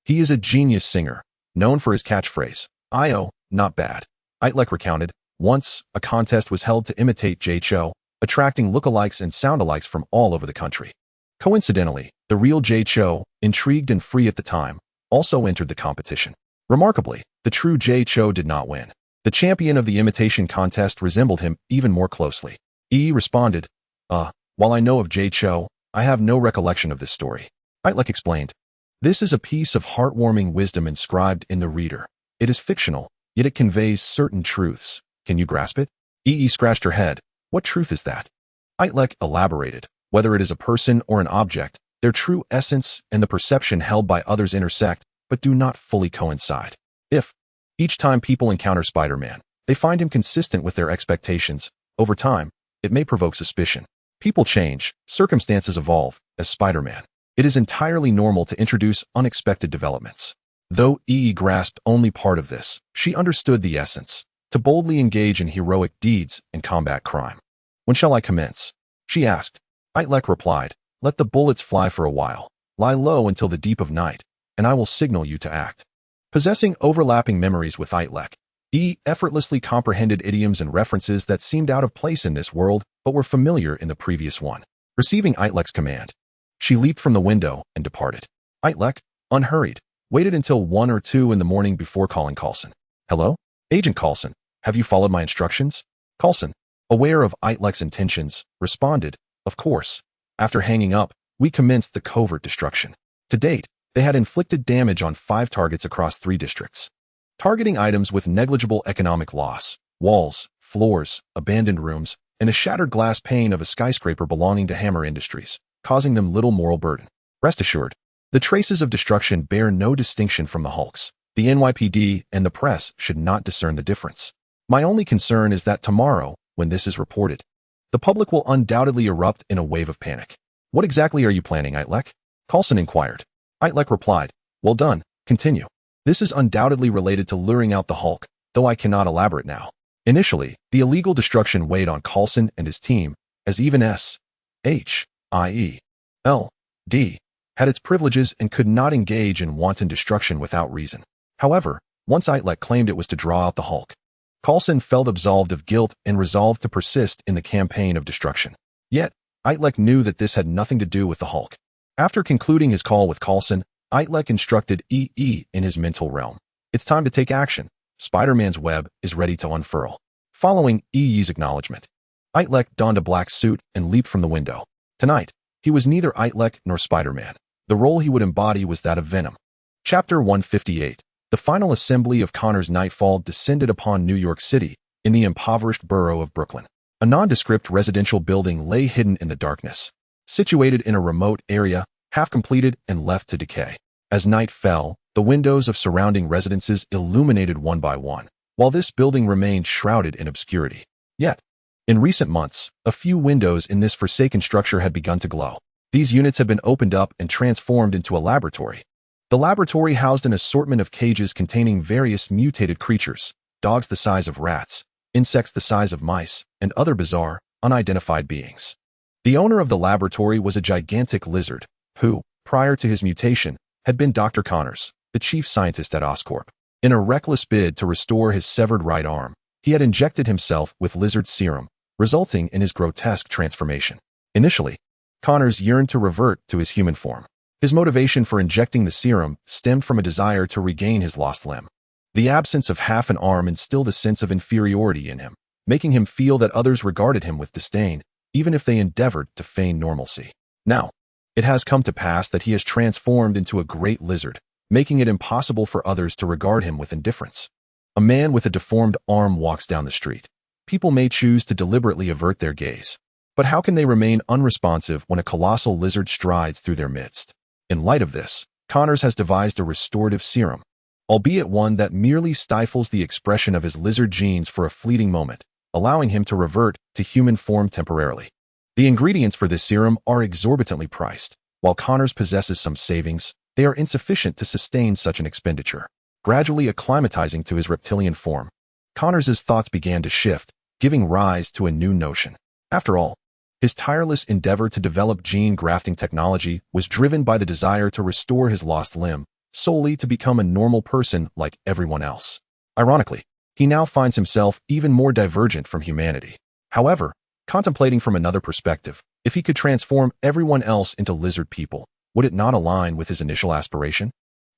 Speaker 1: He is a genius singer, known for his catchphrase, 'I-O, not bad.'" Itrek recounted, "Once, a contest was held to imitate J.Cho, attracting lookalikes and soundalikes from all over the country. Coincidentally, the real J.Cho, intrigued and free at the time, also entered the competition. Remarkably, the true J.Cho did not win. The champion of the imitation contest resembled him even more closely. E responded, while I know of J.Cho, I have no recollection of this story. Itrek explained, this is a piece of heartwarming wisdom inscribed in the reader. It is fictional, yet it conveys certain truths. Can you grasp it? E scratched her head. What truth is that? Itrek elaborated. Whether it is a person or an object, their true essence and the perception held by others intersect, but do not fully coincide. If, each time people encounter Spider-Man, they find him consistent with their expectations, over time, it may provoke suspicion. People change, circumstances evolve. As Spider-Man, it is entirely normal to introduce unexpected developments. Though E grasped only part of this, she understood the essence, to boldly engage in heroic deeds and combat crime. When shall I commence? She asked. Itrek replied, let the bullets fly for a while. Lie low until the deep of night, and I will signal you to act. Possessing overlapping memories with Itrek, E effortlessly comprehended idioms and references that seemed out of place in this world but were familiar in the previous one. Receiving Itrek's command, she leaped from the window and departed. Itrek, unhurried, waited until 1 or 2 in the morning before calling Coulson. Hello? Agent Coulson, have you followed my instructions? Coulson, aware of Itrek's intentions, responded, of course. After hanging up, we commenced the covert destruction. To date, they had inflicted damage on 5 targets across 3 districts. Targeting items with negligible economic loss, walls, floors, abandoned rooms, and a shattered glass pane of a skyscraper belonging to Hammer Industries, causing them little moral burden. Rest assured, the traces of destruction bear no distinction from the Hulks. The NYPD and the press should not discern the difference. My only concern is that tomorrow, when this is reported, the public will undoubtedly erupt in a wave of panic. What exactly are you planning, Itrek? Coulson inquired. Itrek replied, well done, continue. This is undoubtedly related to luring out the Hulk, though I cannot elaborate now. Initially, the illegal destruction weighed on Coulson and his team, as even S.H.I.E.L.D. had its privileges and could not engage in wanton destruction without reason. However, once Itrek claimed it was to draw out the Hulk, Coulson felt absolved of guilt and resolved to persist in the campaign of destruction. Yet, Itrek knew that this had nothing to do with the Hulk. After concluding his call with Coulson, Itrek instructed E.E. in his mental realm. It's time to take action. Spider-Man's web is ready to unfurl. Following E.E.'s acknowledgement, Itrek donned a black suit and leaped from the window. Tonight, he was neither Itrek nor Spider-Man. The role he would embody was that of Venom. Chapter 158. The final assembly of Connor's Nightfall descended upon New York City, in the impoverished borough of Brooklyn. A nondescript residential building lay hidden in the darkness, situated in a remote area, half completed and left to decay. As night fell, the windows of surrounding residences illuminated one by one, while this building remained shrouded in obscurity. Yet, in recent months, a few windows in this forsaken structure had begun to glow. These units had been opened up and transformed into a laboratory. The laboratory housed an assortment of cages containing various mutated creatures, dogs the size of rats, insects the size of mice, and other bizarre, unidentified beings. The owner of the laboratory was a gigantic lizard, who, prior to his mutation, had been Dr. Connors, the chief scientist at Oscorp. In a reckless bid to restore his severed right arm, he had injected himself with lizard serum, resulting in his grotesque transformation. Initially, Connors yearned to revert to his human form. His motivation for injecting the serum stemmed from a desire to regain his lost limb. The absence of half an arm instilled a sense of inferiority in him, making him feel that others regarded him with disdain, even if they endeavored to feign normalcy. Now, it has come to pass that he has transformed into a great lizard, making it impossible for others to regard him with indifference. A man with a deformed arm walks down the street. People may choose to deliberately avert their gaze, but how can they remain unresponsive when a colossal lizard strides through their midst? In light of this, Connors has devised a restorative serum, albeit one that merely stifles the expression of his lizard genes for a fleeting moment, allowing him to revert to human form temporarily. The ingredients for this serum are exorbitantly priced. While Connors possesses some savings, they are insufficient to sustain such an expenditure. Gradually acclimatizing to his reptilian form, Connors' thoughts began to shift, giving rise to a new notion. After all, his tireless endeavor to develop gene grafting technology was driven by the desire to restore his lost limb, solely to become a normal person like everyone else. Ironically, he now finds himself even more divergent from humanity. However, Contemplating from another perspective, if he could transform everyone else into lizard people, would it not align with his initial aspiration?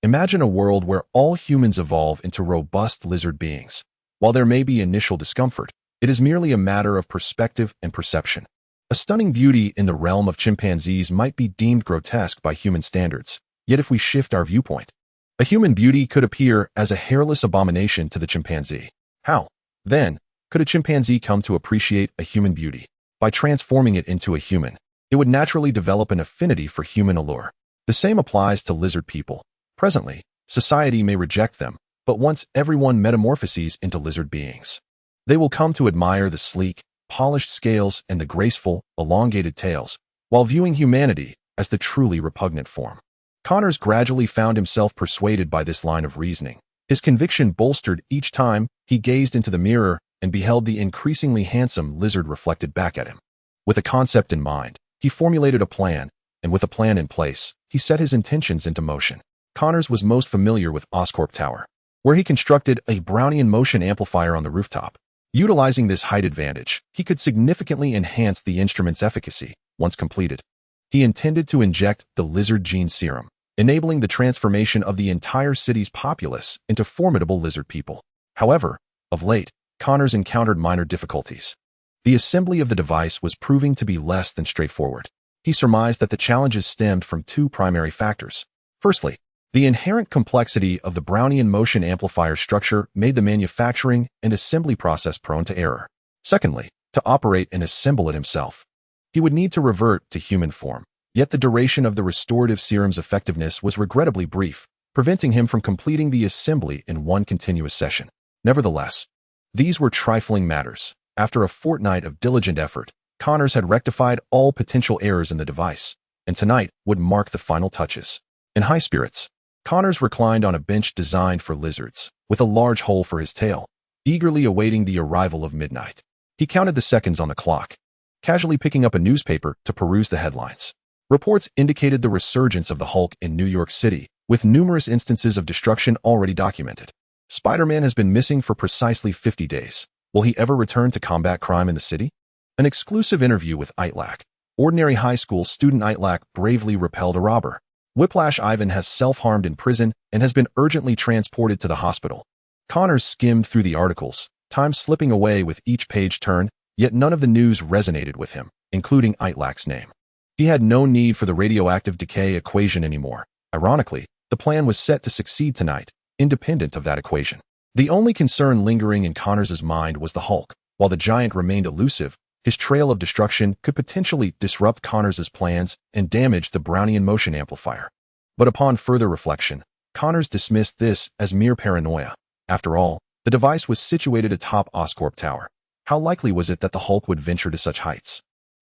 Speaker 1: Imagine a world where all humans evolve into robust lizard beings. While there may be initial discomfort, it is merely a matter of perspective and perception. A stunning beauty in the realm of chimpanzees might be deemed grotesque by human standards, yet if we shift our viewpoint, a human beauty could appear as a hairless abomination to the chimpanzee. How, then, could a chimpanzee come to appreciate a human beauty? By transforming it into a human, it would naturally develop an affinity for human allure. The same applies to lizard people. Presently, society may reject them, but once everyone metamorphoses into lizard beings, they will come to admire the sleek, polished scales and the graceful, elongated tails, while viewing humanity as the truly repugnant form. Connors gradually found himself persuaded by this line of reasoning. His conviction bolstered each time he gazed into the mirror and beheld the increasingly handsome lizard reflected back at him. With a concept in mind, he formulated a plan, and with a plan in place, he set his intentions into motion. Connors was most familiar with Oscorp Tower, where he constructed a Brownian motion amplifier on the rooftop. Utilizing this height advantage, he could significantly enhance the instrument's efficacy. Once completed, he intended to inject the lizard gene serum, enabling the transformation of the entire city's populace into formidable lizard people. However, of late, Connors encountered minor difficulties. The assembly of the device was proving to be less than straightforward. He surmised that the challenges stemmed from two primary factors. Firstly, the inherent complexity of the Brownian motion amplifier structure made the manufacturing and assembly process prone to error. Secondly, to operate and assemble it himself, he would need to revert to human form. Yet the duration of the restorative serum's effectiveness was regrettably brief, preventing him from completing the assembly in one continuous session. Nevertheless, these were trifling matters. After a fortnight of diligent effort, Connors had rectified all potential errors in the device, and tonight would mark the final touches. In high spirits, Connors reclined on a bench designed for lizards, with a large hole for his tail, eagerly awaiting the arrival of midnight. He counted the seconds on the clock, casually picking up a newspaper to peruse the headlines. Reports indicated the resurgence of the Hulk in New York City, with numerous instances of destruction already documented. Spider-Man has been missing for precisely 50 days. Will he ever return to combat crime in the city? An exclusive interview with Itrek. Ordinary high school student Itrek bravely repelled a robber. Whiplash Ivan has self-harmed in prison and has been urgently transported to the hospital. Connors skimmed through the articles, time slipping away with each page turn, yet none of the news resonated with him, including Itrek's name. He had no need for the radioactive decay equation anymore. Ironically, the plan was set to succeed tonight, independent of that equation. The only concern lingering in Connors' mind was the Hulk. While the giant remained elusive, his trail of destruction could potentially disrupt Connors' plans and damage the Brownian motion amplifier. But upon further reflection, Connors dismissed this as mere paranoia. After all, the device was situated atop Oscorp Tower. How likely was it that the Hulk would venture to such heights?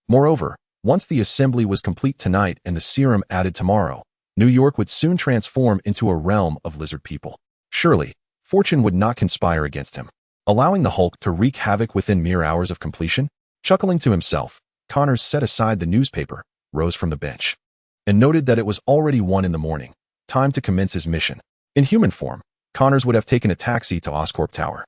Speaker 1: Moreover, once the assembly was complete tonight and the serum added tomorrow, New York would soon transform into a realm of lizard people. Surely, fortune would not conspire against him, allowing the Hulk to wreak havoc within mere hours of completion. Chuckling to himself, Connors set aside the newspaper, rose from the bench, and noted that it was already 1 a.m, time to commence his mission. In human form, Connors would have taken a taxi to Oscorp Tower,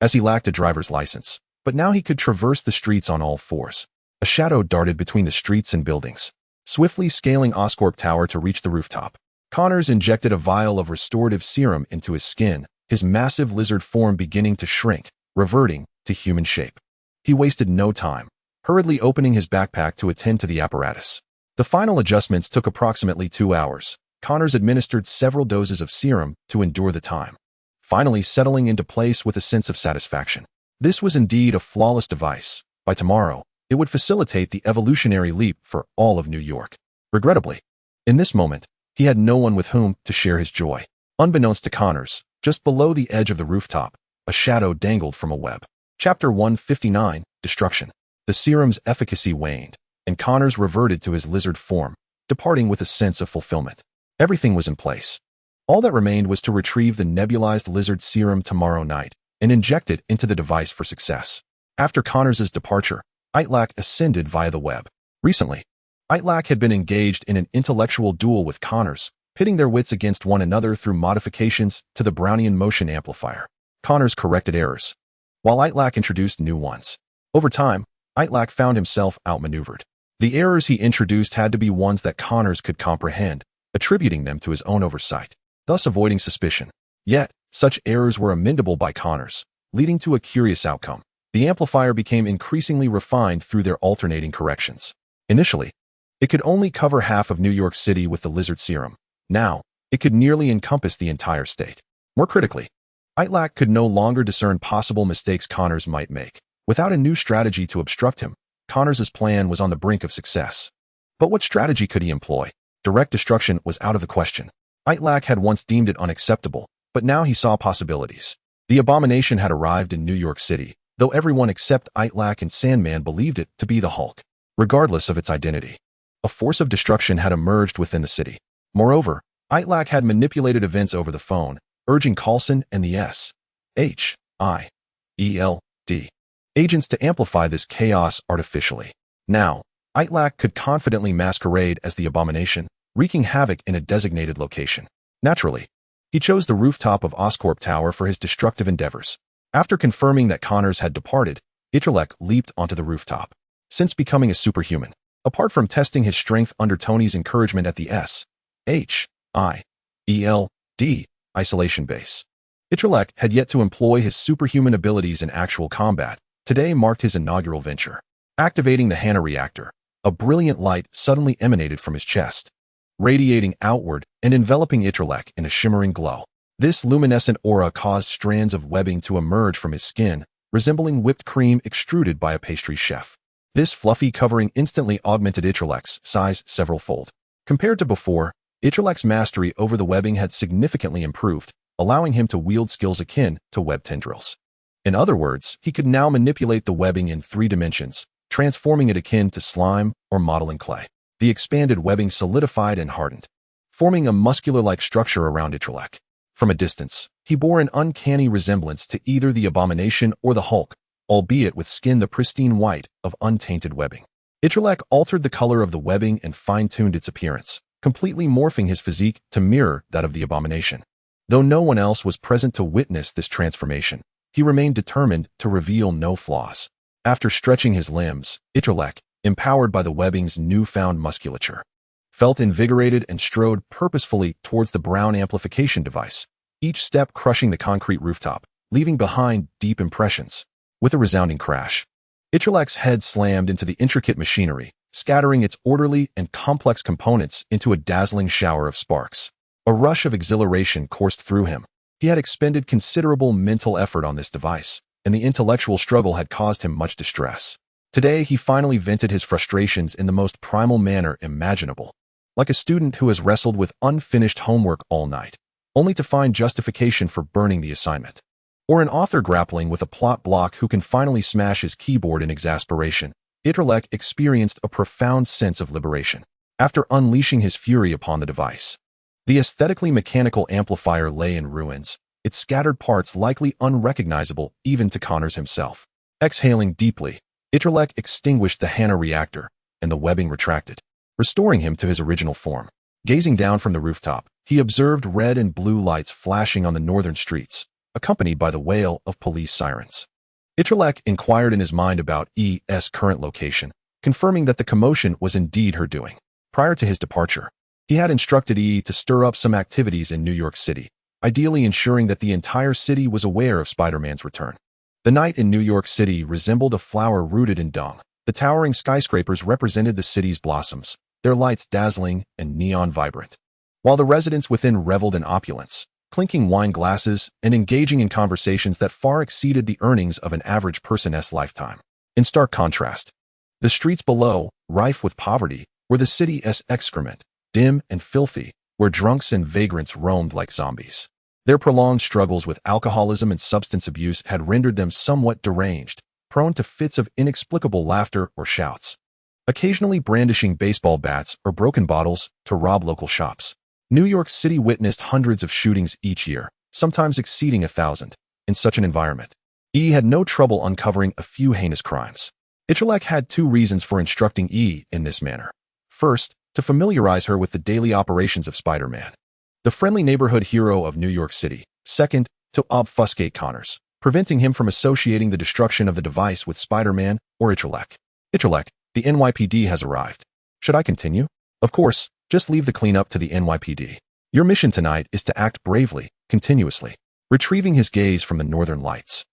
Speaker 1: as he lacked a driver's license, but now he could traverse the streets on all fours. A shadow darted between the streets and buildings, swiftly scaling Oscorp Tower to reach the rooftop. Connors injected a vial of restorative serum into his skin, his massive lizard form beginning to shrink, reverting to human shape. He wasted no time, hurriedly opening his backpack to attend to the apparatus. The final adjustments took approximately 2 hours. Connors administered several doses of serum to endure the time, finally settling into place with a sense of satisfaction. This was indeed a flawless device. By tomorrow, it would facilitate the evolutionary leap for all of New York. Regrettably, in this moment, he had no one with whom to share his joy. Unbeknownst to Connors, just below the edge of the rooftop, a shadow dangled from a web. Chapter 159, Destruction. The serum's efficacy waned, and Connors reverted to his lizard form, departing with a sense of fulfillment. Everything was in place. All that remained was to retrieve the nebulized lizard serum tomorrow night and inject it into the device for success. After Connors' departure, Itrek ascended via the web. Recently, Itrek had been engaged in an intellectual duel with Connors, pitting their wits against one another through modifications to the Brownian motion amplifier. Connors corrected errors, while Itrek introduced new ones. Over time, Itrek found himself outmaneuvered. The errors he introduced had to be ones that Connors could comprehend, attributing them to his own oversight, thus avoiding suspicion. Yet, such errors were amendable by Connors, leading to a curious outcome. The amplifier became increasingly refined through their alternating corrections. Initially, it could only cover half of New York City with the lizard serum. Now, it could nearly encompass the entire state. More critically, Itrek could no longer discern possible mistakes Connors might make. Without a new strategy to obstruct him, Connors' plan was on the brink of success. But what strategy could he employ? Direct destruction was out of the question. Itrek had once deemed it unacceptable, but now he saw possibilities. The abomination had arrived in New York City, though everyone except Itrek and Sandman believed it to be the Hulk, regardless of its identity. A force of destruction had emerged within the city. Moreover, Itrek had manipulated events over the phone, urging Coulson and the S.H.I.E.L.D. agents to amplify this chaos artificially. Now, Itrek could confidently masquerade as the abomination, wreaking havoc in a designated location. Naturally, he chose the rooftop of Oscorp Tower for his destructive endeavors. After confirming that Connors had departed, Itrek leaped onto the rooftop. Since becoming a superhuman, apart from testing his strength under Tony's encouragement at the S.H.I.E.L.D. isolation base, Itrek had yet to employ his superhuman abilities in actual combat. Today marked his inaugural venture. Activating the Hana reactor, a brilliant light suddenly emanated from his chest, radiating outward and enveloping Itrek in a shimmering glow. This luminescent aura caused strands of webbing to emerge from his skin, resembling whipped cream extruded by a pastry chef. This fluffy covering instantly augmented Itrek's size several-fold. Compared to before, Itrek's mastery over the webbing had significantly improved, allowing him to wield skills akin to web tendrils. In other words, he could now manipulate the webbing in 3 dimensions, transforming it akin to slime or modeling clay. The expanded webbing solidified and hardened, forming a muscular-like structure around Itrek. From a distance, he bore an uncanny resemblance to either the Abomination or the Hulk, albeit with skin the pristine white of untainted webbing. Itrek altered the color of the webbing and fine-tuned its appearance, completely morphing his physique to mirror that of the Abomination. Though no one else was present to witness this transformation, he remained determined to reveal no flaws. After stretching his limbs, Itrek, empowered by the webbing's newfound musculature, felt invigorated and strode purposefully towards the brown amplification device, each step crushing the concrete rooftop, leaving behind deep impressions. With a resounding crash, Itrek's head slammed into the intricate machinery, scattering its orderly and complex components into a dazzling shower of sparks. A rush of exhilaration coursed through him. He had expended considerable mental effort on this device, and the intellectual struggle had caused him much distress. Today, he finally vented his frustrations in the most primal manner imaginable, like a student who has wrestled with unfinished homework all night, only to find justification for burning the assignment. Or an author grappling with a plot block who can finally smash his keyboard in exasperation. Itrek experienced a profound sense of liberation after unleashing his fury upon the device. The aesthetically mechanical amplifier lay in ruins, its scattered parts likely unrecognizable even to Connors himself. Exhaling deeply, Itrek extinguished the Hana reactor, and the webbing retracted, restoring him to his original form. Gazing down from the rooftop, he observed red and blue lights flashing on the northern streets, accompanied by the wail of police sirens. Itrek inquired in his mind about E.'s current location, confirming that the commotion was indeed her doing. Prior to his departure, he had instructed E to stir up some activities in New York City, ideally ensuring that the entire city was aware of Spider-Man's return. The night in New York City resembled a flower rooted in dung. The towering skyscrapers represented the city's blossoms, their lights dazzling and neon vibrant, while the residents within reveled in opulence, clinking wine glasses and engaging in conversations that far exceeded the earnings of an average person's lifetime. In stark contrast, the streets below, rife with poverty, were the city's excrement, dim and filthy, where drunks and vagrants roamed like zombies. Their prolonged struggles with alcoholism and substance abuse had rendered them somewhat deranged, prone to fits of inexplicable laughter or shouts, occasionally brandishing baseball bats or broken bottles to rob local shops. New York City witnessed hundreds of shootings each year, sometimes exceeding 1,000. In such an environment, E had no trouble uncovering a few heinous crimes. Itrek had 2 reasons for instructing E in this manner. First, to familiarize her with the daily operations of Spider-Man, the friendly neighborhood hero of New York City. Second, to obfuscate Connors, preventing him from associating the destruction of the device with Spider-Man or Itrek. Itrek, the NYPD has arrived. Should I continue? Of course, just leave the cleanup to the NYPD. Your mission tonight is to act bravely, continuously. Retrieving his gaze from the northern lights.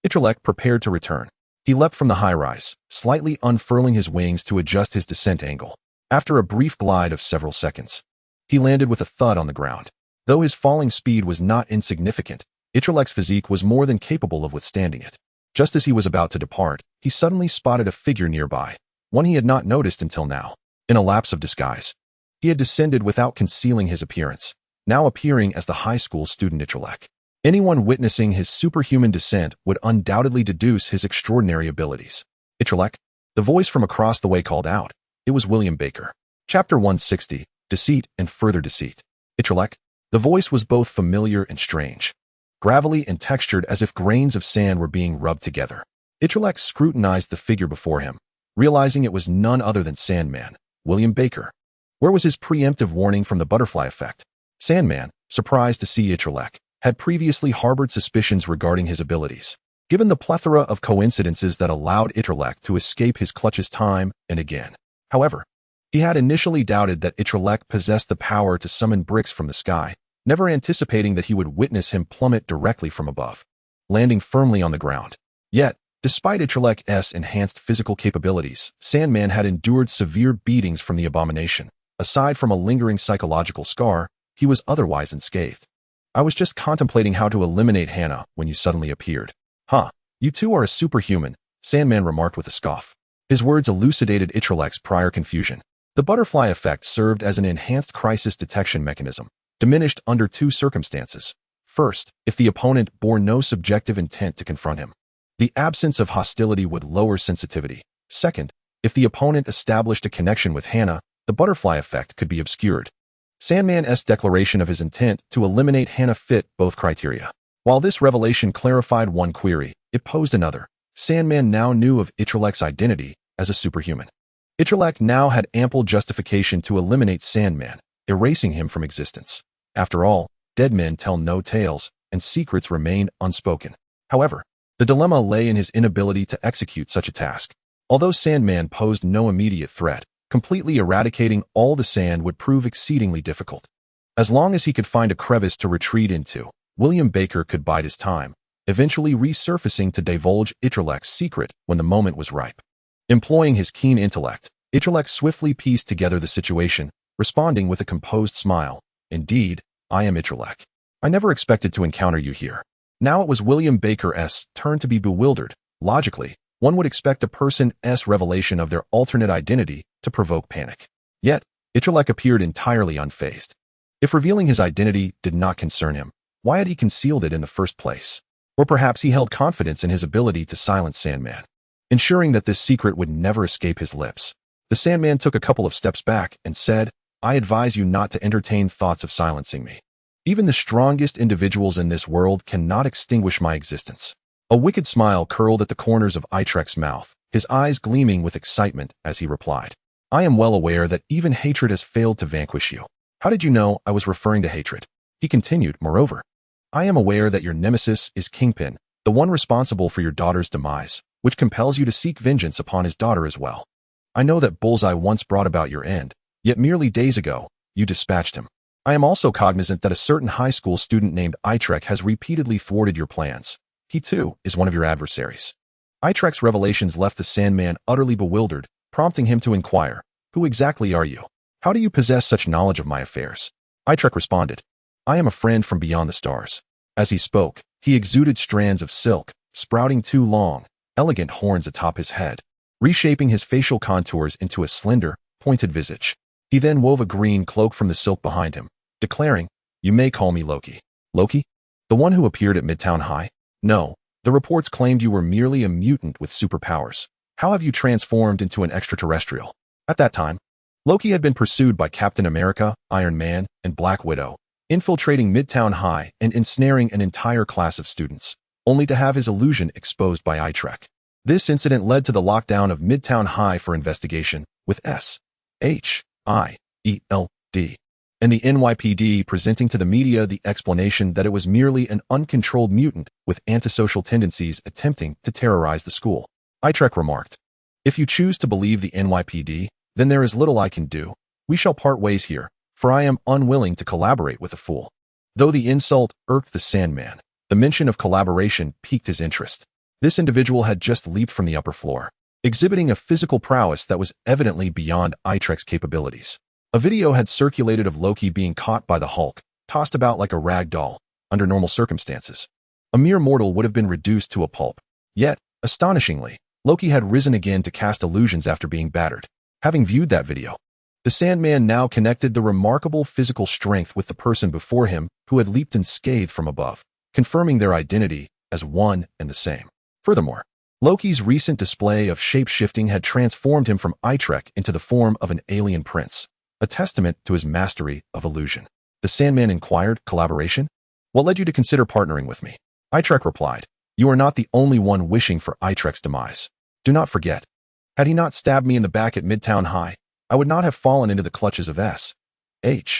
Speaker 1: Itrek prepared to return. He leapt from the high-rise, slightly unfurling his wings to adjust his descent angle. After a brief glide of several seconds, he landed with a thud on the ground. Though his falling speed was not insignificant, Itrek's physique was more than capable of withstanding it. Just as he was about to depart, he suddenly spotted a figure nearby, one he had not noticed until now. In a lapse of disguise, he had descended without concealing his appearance, now appearing as the high school student Itrek. Anyone witnessing his superhuman descent would undoubtedly deduce his extraordinary abilities. Itrek, the voice from across the way called out. It was William Baker. Chapter 160, Deceit and Further Deceit. Itrek, the voice was both familiar and strange, gravelly and textured as if grains of sand were being rubbed together. Itrek scrutinized the figure before him, realizing it was none other than Sandman, William Baker. Where was his preemptive warning from the butterfly effect? Sandman, surprised to see Itrek, had previously harbored suspicions regarding his abilities, given the plethora of coincidences that allowed Itrek to escape his clutches time and again. However, he had initially doubted that Itrek possessed the power to summon bricks from the sky, never anticipating that he would witness him plummet directly from above, landing firmly on the ground. Yet, despite Itrek's enhanced physical capabilities, Sandman had endured severe beatings from the abomination. Aside from a lingering psychological scar, he was otherwise unscathed. I was just contemplating how to eliminate Hannah when you suddenly appeared. Huh, you two are a superhuman, Sandman remarked with a scoff. His words elucidated Itrek's prior confusion. The butterfly effect served as an enhanced crisis detection mechanism, diminished under two circumstances. First, if the opponent bore no subjective intent to confront him, the absence of hostility would lower sensitivity. Second, if the opponent established a connection with Hannah, the butterfly effect could be obscured. Sandman's declaration of his intent to eliminate Hannah fit both criteria. While this revelation clarified one query, it posed another. Sandman now knew of Itrek's identity as a superhuman. Itrek now had ample justification to eliminate Sandman, erasing him from existence. After all, dead men tell no tales, and secrets remain unspoken. However, the dilemma lay in his inability to execute such a task. Although Sandman posed no immediate threat, completely eradicating all the sand would prove exceedingly difficult. As long as he could find a crevice to retreat into, William Baker could bide his time, eventually resurfacing to divulge Itrek's secret when the moment was ripe. Employing his keen intellect, Itrek swiftly pieced together the situation, responding with a composed smile. Indeed, I am Itrek. I never expected to encounter you here. Now it was William Baker's turn to be bewildered. Logically, one would expect a person's revelation of their alternate identity to provoke panic. Yet, Itrek appeared entirely unfazed. If revealing his identity did not concern him, why had he concealed it in the first place? Or perhaps he held confidence in his ability to silence Sandman, ensuring that this secret would never escape his lips. The Sandman took a couple of steps back and said, I advise you not to entertain thoughts of silencing me. Even the strongest individuals in this world cannot extinguish my existence. A wicked smile curled at the corners of Itrek's mouth, his eyes gleaming with excitement as he replied. I am well aware that even hatred has failed to vanquish you. How did you know I was referring to hatred? He continued, moreover. I am aware that your nemesis is Kingpin, the one responsible for your daughter's demise, which compels you to seek vengeance upon his daughter as well. I know that Bullseye once brought about your end, yet merely days ago, you dispatched him. I am also cognizant that a certain high school student named Itrek has repeatedly thwarted your plans. He too is one of your adversaries. Itrek's revelations left the Sandman utterly bewildered, prompting him to inquire, who exactly are you? How do you possess such knowledge of my affairs? Itrek responded, I am a friend from beyond the stars. As he spoke, he exuded strands of silk, sprouting two long, elegant horns atop his head, reshaping his facial contours into a slender, pointed visage. He then wove a green cloak from the silk behind him, declaring, You may call me Loki. Loki? The one who appeared at Midtown High? No, the reports claimed you were merely a mutant with superpowers. How have you transformed into an extraterrestrial? At that time, Loki had been pursued by Captain America, Iron Man, and Black Widow, infiltrating Midtown High and ensnaring an entire class of students, only to have his illusion exposed by Itrek. This incident led to the lockdown of Midtown High for investigation, with S.H.I.E.L.D. and the NYPD presenting to the media the explanation that it was merely an uncontrolled mutant with antisocial tendencies attempting to terrorize the school. Itrek remarked, If you choose to believe the NYPD, then there is little I can do. We shall part ways here, for I am unwilling to collaborate with a fool. Though the insult irked the Sandman, the mention of collaboration piqued his interest. This individual had just leaped from the upper floor, exhibiting a physical prowess that was evidently beyond Itrek's capabilities. A video had circulated of Loki being caught by the Hulk, tossed about like a rag doll, under normal circumstances. A mere mortal would have been reduced to a pulp. Yet, astonishingly, Loki had risen again to cast illusions after being battered. Having viewed that video, the Sandman now connected the remarkable physical strength with the person before him who had leaped unscathed from above, confirming their identity as one and the same. Furthermore, Loki's recent display of shape-shifting had transformed him from Itrek into the form of an alien prince, a testament to his mastery of illusion. The Sandman inquired, "Collaboration? What led you to consider partnering with me?" Itrek replied, "You are not the only one wishing for Itrek's demise. Do not forget, had he not stabbed me in the back at Midtown High, I would not have fallen into the clutches of S.H.I.E.L.D.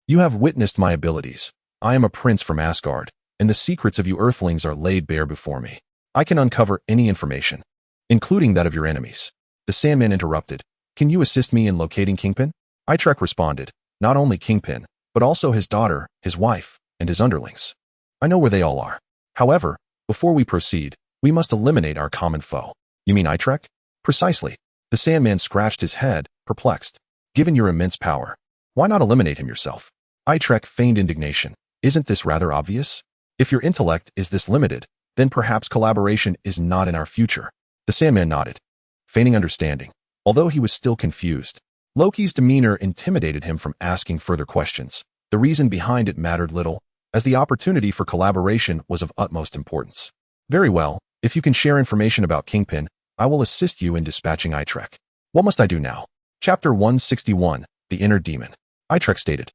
Speaker 1: You have witnessed my abilities. I am a prince from Asgard, and the secrets of you earthlings are laid bare before me. I can uncover any information, including that of your enemies." The Sandman interrupted, "Can you assist me in locating Kingpin?" Itrek responded, "Not only Kingpin, but also his daughter, his wife, and his underlings. I know where they all are. However, before we proceed, we must eliminate our common foe." "You mean Itrek?" "Precisely." The Sandman scratched his head, perplexed. "Given your immense power, why not eliminate him yourself?" Itrek feigned indignation. "Isn't this rather obvious? If your intellect is this limited, then perhaps collaboration is not in our future." The Sandman nodded, feigning understanding, although he was still confused. Loki's demeanor intimidated him from asking further questions. The reason behind it mattered little, as the opportunity for collaboration was of utmost importance. "Very well, if you can share information about Kingpin, I will assist you in dispatching Itrek. What must I do now?" Chapter 161, The Inner Demon. Itrek stated,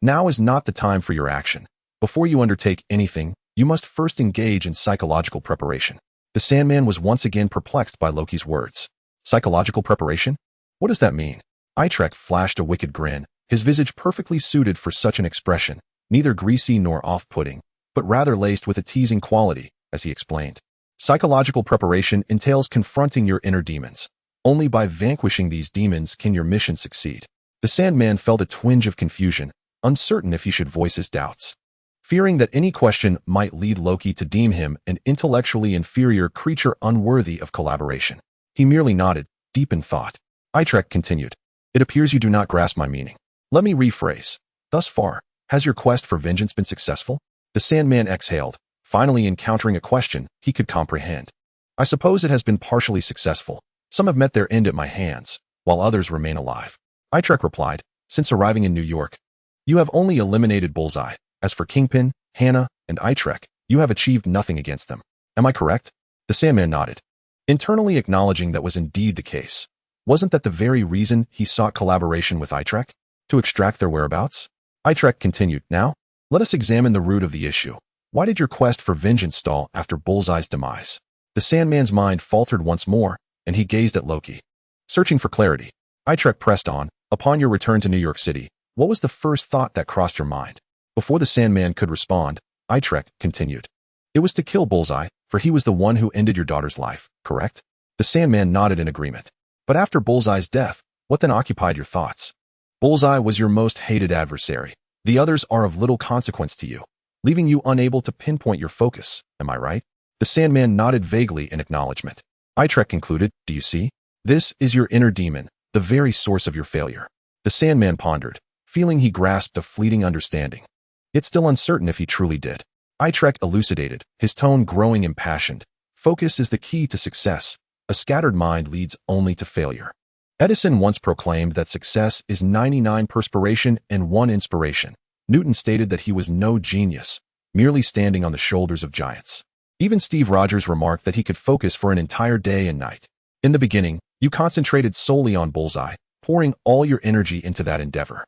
Speaker 1: "Now is not the time for your action. Before you undertake anything, you must first engage in psychological preparation." The Sandman was once again perplexed by Loki's words. "Psychological preparation? What does that mean?" Itrek flashed a wicked grin, his visage perfectly suited for such an expression, neither greasy nor off-putting, but rather laced with a teasing quality, as he explained. "Psychological preparation entails confronting your inner demons. Only by vanquishing these demons can your mission succeed." The Sandman felt a twinge of confusion, uncertain if he should voice his doubts. Fearing that any question might lead Loki to deem him an intellectually inferior creature unworthy of collaboration, he merely nodded, deep in thought. Itrek continued, "It appears you do not grasp my meaning. Let me rephrase. Thus far, has your quest for vengeance been successful?" The Sandman exhaled, finally encountering a question he could comprehend. "I suppose it has been partially successful. Some have met their end at my hands, while others remain alive." Itrek replied, "Since arriving in New York, you have only eliminated Bullseye. As for Kingpin, Hannah, and Itrek, you have achieved nothing against them. Am I correct?" The Sandman nodded, internally acknowledging that was indeed the case. Wasn't that the very reason he sought collaboration with Itrek? To extract their whereabouts? Itrek continued, "Now, let us examine the root of the issue. Why did your quest for vengeance stall after Bullseye's demise?" The Sandman's mind faltered once more, and he gazed at Loki. Searching for clarity, Itrek pressed on, "Upon your return to New York City, what was the first thought that crossed your mind?" Before the Sandman could respond, Itrek continued, "It was to kill Bullseye, for he was the one who ended your daughter's life, correct?" The Sandman nodded in agreement. "But after Bullseye's death, what then occupied your thoughts?" "Bullseye was your most hated adversary. The others are of little consequence to you, leaving you unable to pinpoint your focus. Am I right?" The Sandman nodded vaguely in acknowledgement. Itrek concluded, "Do you see? This is your inner demon, the very source of your failure." The Sandman pondered, feeling he grasped a fleeting understanding. It's still uncertain if he truly did. Itrek elucidated, his tone growing impassioned. "Focus is the key to success. A scattered mind leads only to failure. Edison once proclaimed that success is 99 perspiration and 1 inspiration. Newton stated that he was no genius, merely standing on the shoulders of giants. Even Steve Rogers remarked that he could focus for an entire day and night. In the beginning, you concentrated solely on Bullseye, pouring all your energy into that endeavor,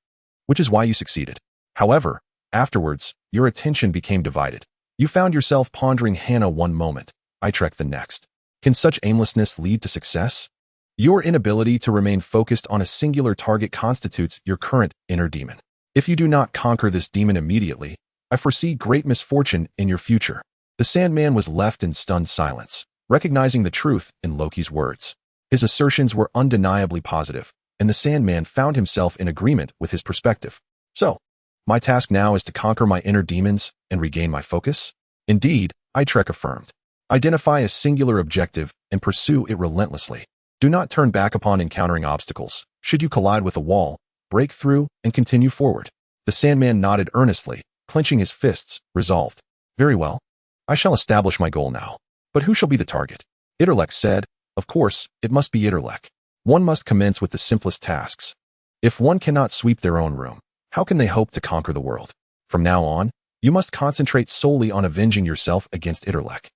Speaker 1: which is why you succeeded. However, afterwards, your attention became divided. You found yourself pondering Hannah one moment, Itrek the next. Can such aimlessness lead to success? Your inability to remain focused on a singular target constitutes your current inner demon. If you do not conquer this demon immediately, I foresee great misfortune in your future." The Sandman was left in stunned silence, recognizing the truth in Loki's words. His assertions were undeniably positive, and the Sandman found himself in agreement with his perspective. So, my task now is to conquer my inner demons and regain my focus? Indeed, Itrek affirmed. Identify a singular objective and pursue it relentlessly. Do not turn back upon encountering obstacles. Should you collide with a wall, break through and continue forward. The Sandman nodded earnestly, clenching his fists, resolved. Very well. I shall establish my goal now. But who shall be the target? Itrek said. Of course, it must be Itrek. One must commence with the simplest tasks. If one cannot sweep their own room, how can they hope to conquer the world? From now on, you must concentrate solely on avenging yourself against Itrek.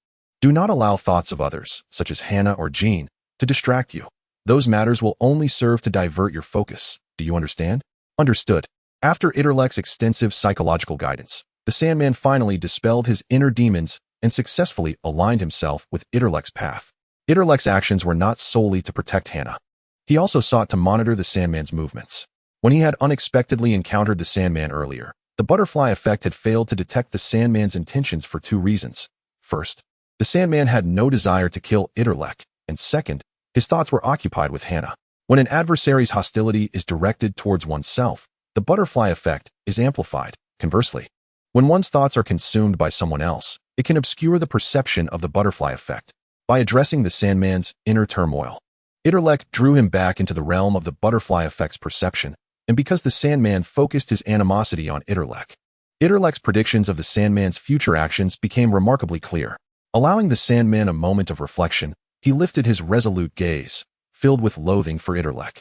Speaker 1: Do not allow thoughts of others, such as Hannah or Jean, to distract you. Those matters will only serve to divert your focus. Do you understand? Understood. After Itrek's extensive psychological guidance, the Sandman finally dispelled his inner demons and successfully aligned himself with Itrek's path. Itrek's actions were not solely to protect Hannah. He also sought to monitor the Sandman's movements. When he had unexpectedly encountered the Sandman earlier, the butterfly effect had failed to detect the Sandman's intentions for two reasons. First, the Sandman had no desire to kill Itrek, and second, his thoughts were occupied with Hannah. When an adversary's hostility is directed towards oneself, the butterfly effect is amplified. Conversely, when one's thoughts are consumed by someone else, it can obscure the perception of the butterfly effect. By addressing the Sandman's inner turmoil, Itrek drew him back into the realm of the butterfly effect's perception, and because the Sandman focused his animosity on Itrek's predictions of the Sandman's future actions became remarkably clear. Allowing the Sandman a moment of reflection, he lifted his resolute gaze, filled with loathing for Itrek.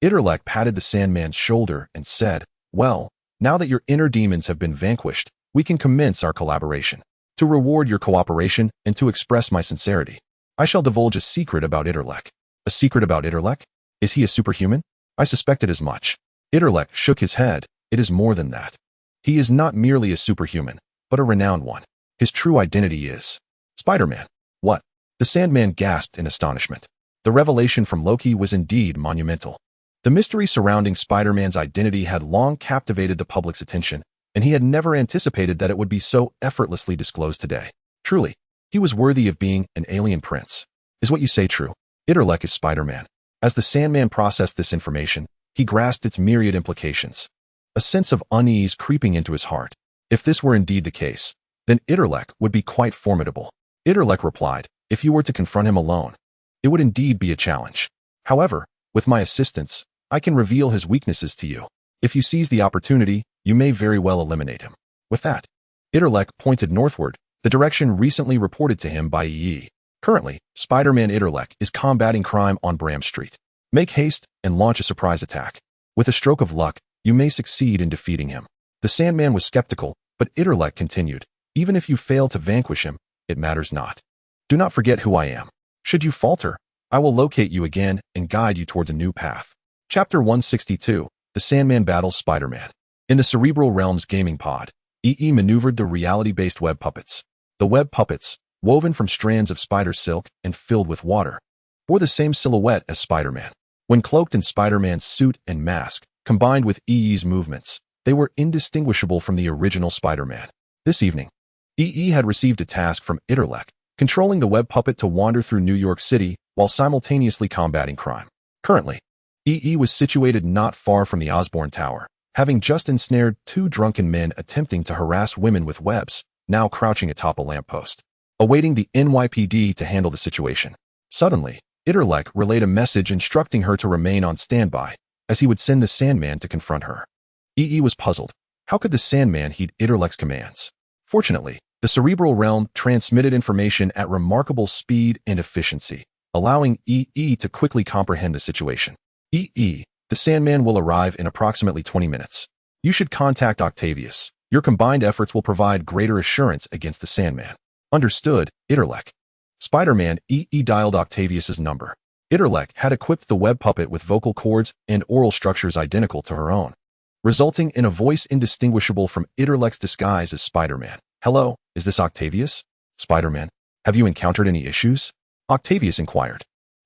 Speaker 1: Itrek patted the Sandman's shoulder and said, Well, now that your inner demons have been vanquished, we can commence our collaboration. To reward your cooperation and to express my sincerity, I shall divulge a secret about Itrek. A secret about Itrek? Is he a superhuman? I suspected as much. Itrek shook his head. It is more than that. He is not merely a superhuman, but a renowned one. His true identity is Spider-Man. What? The Sandman gasped in astonishment. The revelation from Loki was indeed monumental. The mystery surrounding Spider-Man's identity had long captivated the public's attention, and he had never anticipated that it would be so effortlessly disclosed today. Truly, he was worthy of being an alien prince. Is what you say true? Itrek is Spider-Man. As the Sandman processed this information, he grasped its myriad implications. A sense of unease creeping into his heart. If this were indeed the case, then Itrek would be quite formidable. Itrek replied, If you were to confront him alone, it would indeed be a challenge. However, with my assistance, I can reveal his weaknesses to you. If you seize the opportunity, you may very well eliminate him. With that, Itrek pointed northward, the direction recently reported to him by E.E. Currently, Spider-Man Itrek is combating crime on Bram Street. Make haste and launch a surprise attack. With a stroke of luck, you may succeed in defeating him. The Sandman was skeptical, but Itrek continued, Even if you fail to vanquish him, it matters not. Do not forget who I am. Should you falter, I will locate you again and guide you towards a new path. Chapter 162, The Sandman Battles Spider-Man. In the Cerebral Realms gaming pod, E.E. maneuvered the reality-based web puppets. The web puppets, woven from strands of spider silk and filled with water, bore the same silhouette as Spider-Man. When cloaked in Spider-Man's suit and mask, combined with E.E.'s movements, they were indistinguishable from the original Spider-Man. This evening, E.E. had received a task from Itrek, controlling the web puppet to wander through New York City while simultaneously combating crime. Currently, E.E. was situated not far from the Osborn Tower, having just ensnared two drunken men attempting to harass women with webs, now crouching atop a lamppost, awaiting the NYPD to handle the situation. Suddenly, Itrek relayed a message instructing her to remain on standby, as he would send the Sandman to confront her. E.E. was puzzled. How could the Sandman heed Itrek's commands? Fortunately, the Cerebral Realm transmitted information at remarkable speed and efficiency, allowing E.E. to quickly comprehend the situation. E.E., the Sandman will arrive in approximately 20 minutes. You should contact Octavius. Your combined efforts will provide greater assurance against the Sandman. Understood, Itrek. Spider-Man E.E. dialed Octavius's number. Itrek had equipped the web puppet with vocal cords and oral structures identical to her own, resulting in a voice indistinguishable from Itrek's disguise as Spider-Man. Hello, is this Octavius? Spider-Man, have you encountered any issues? Octavius inquired.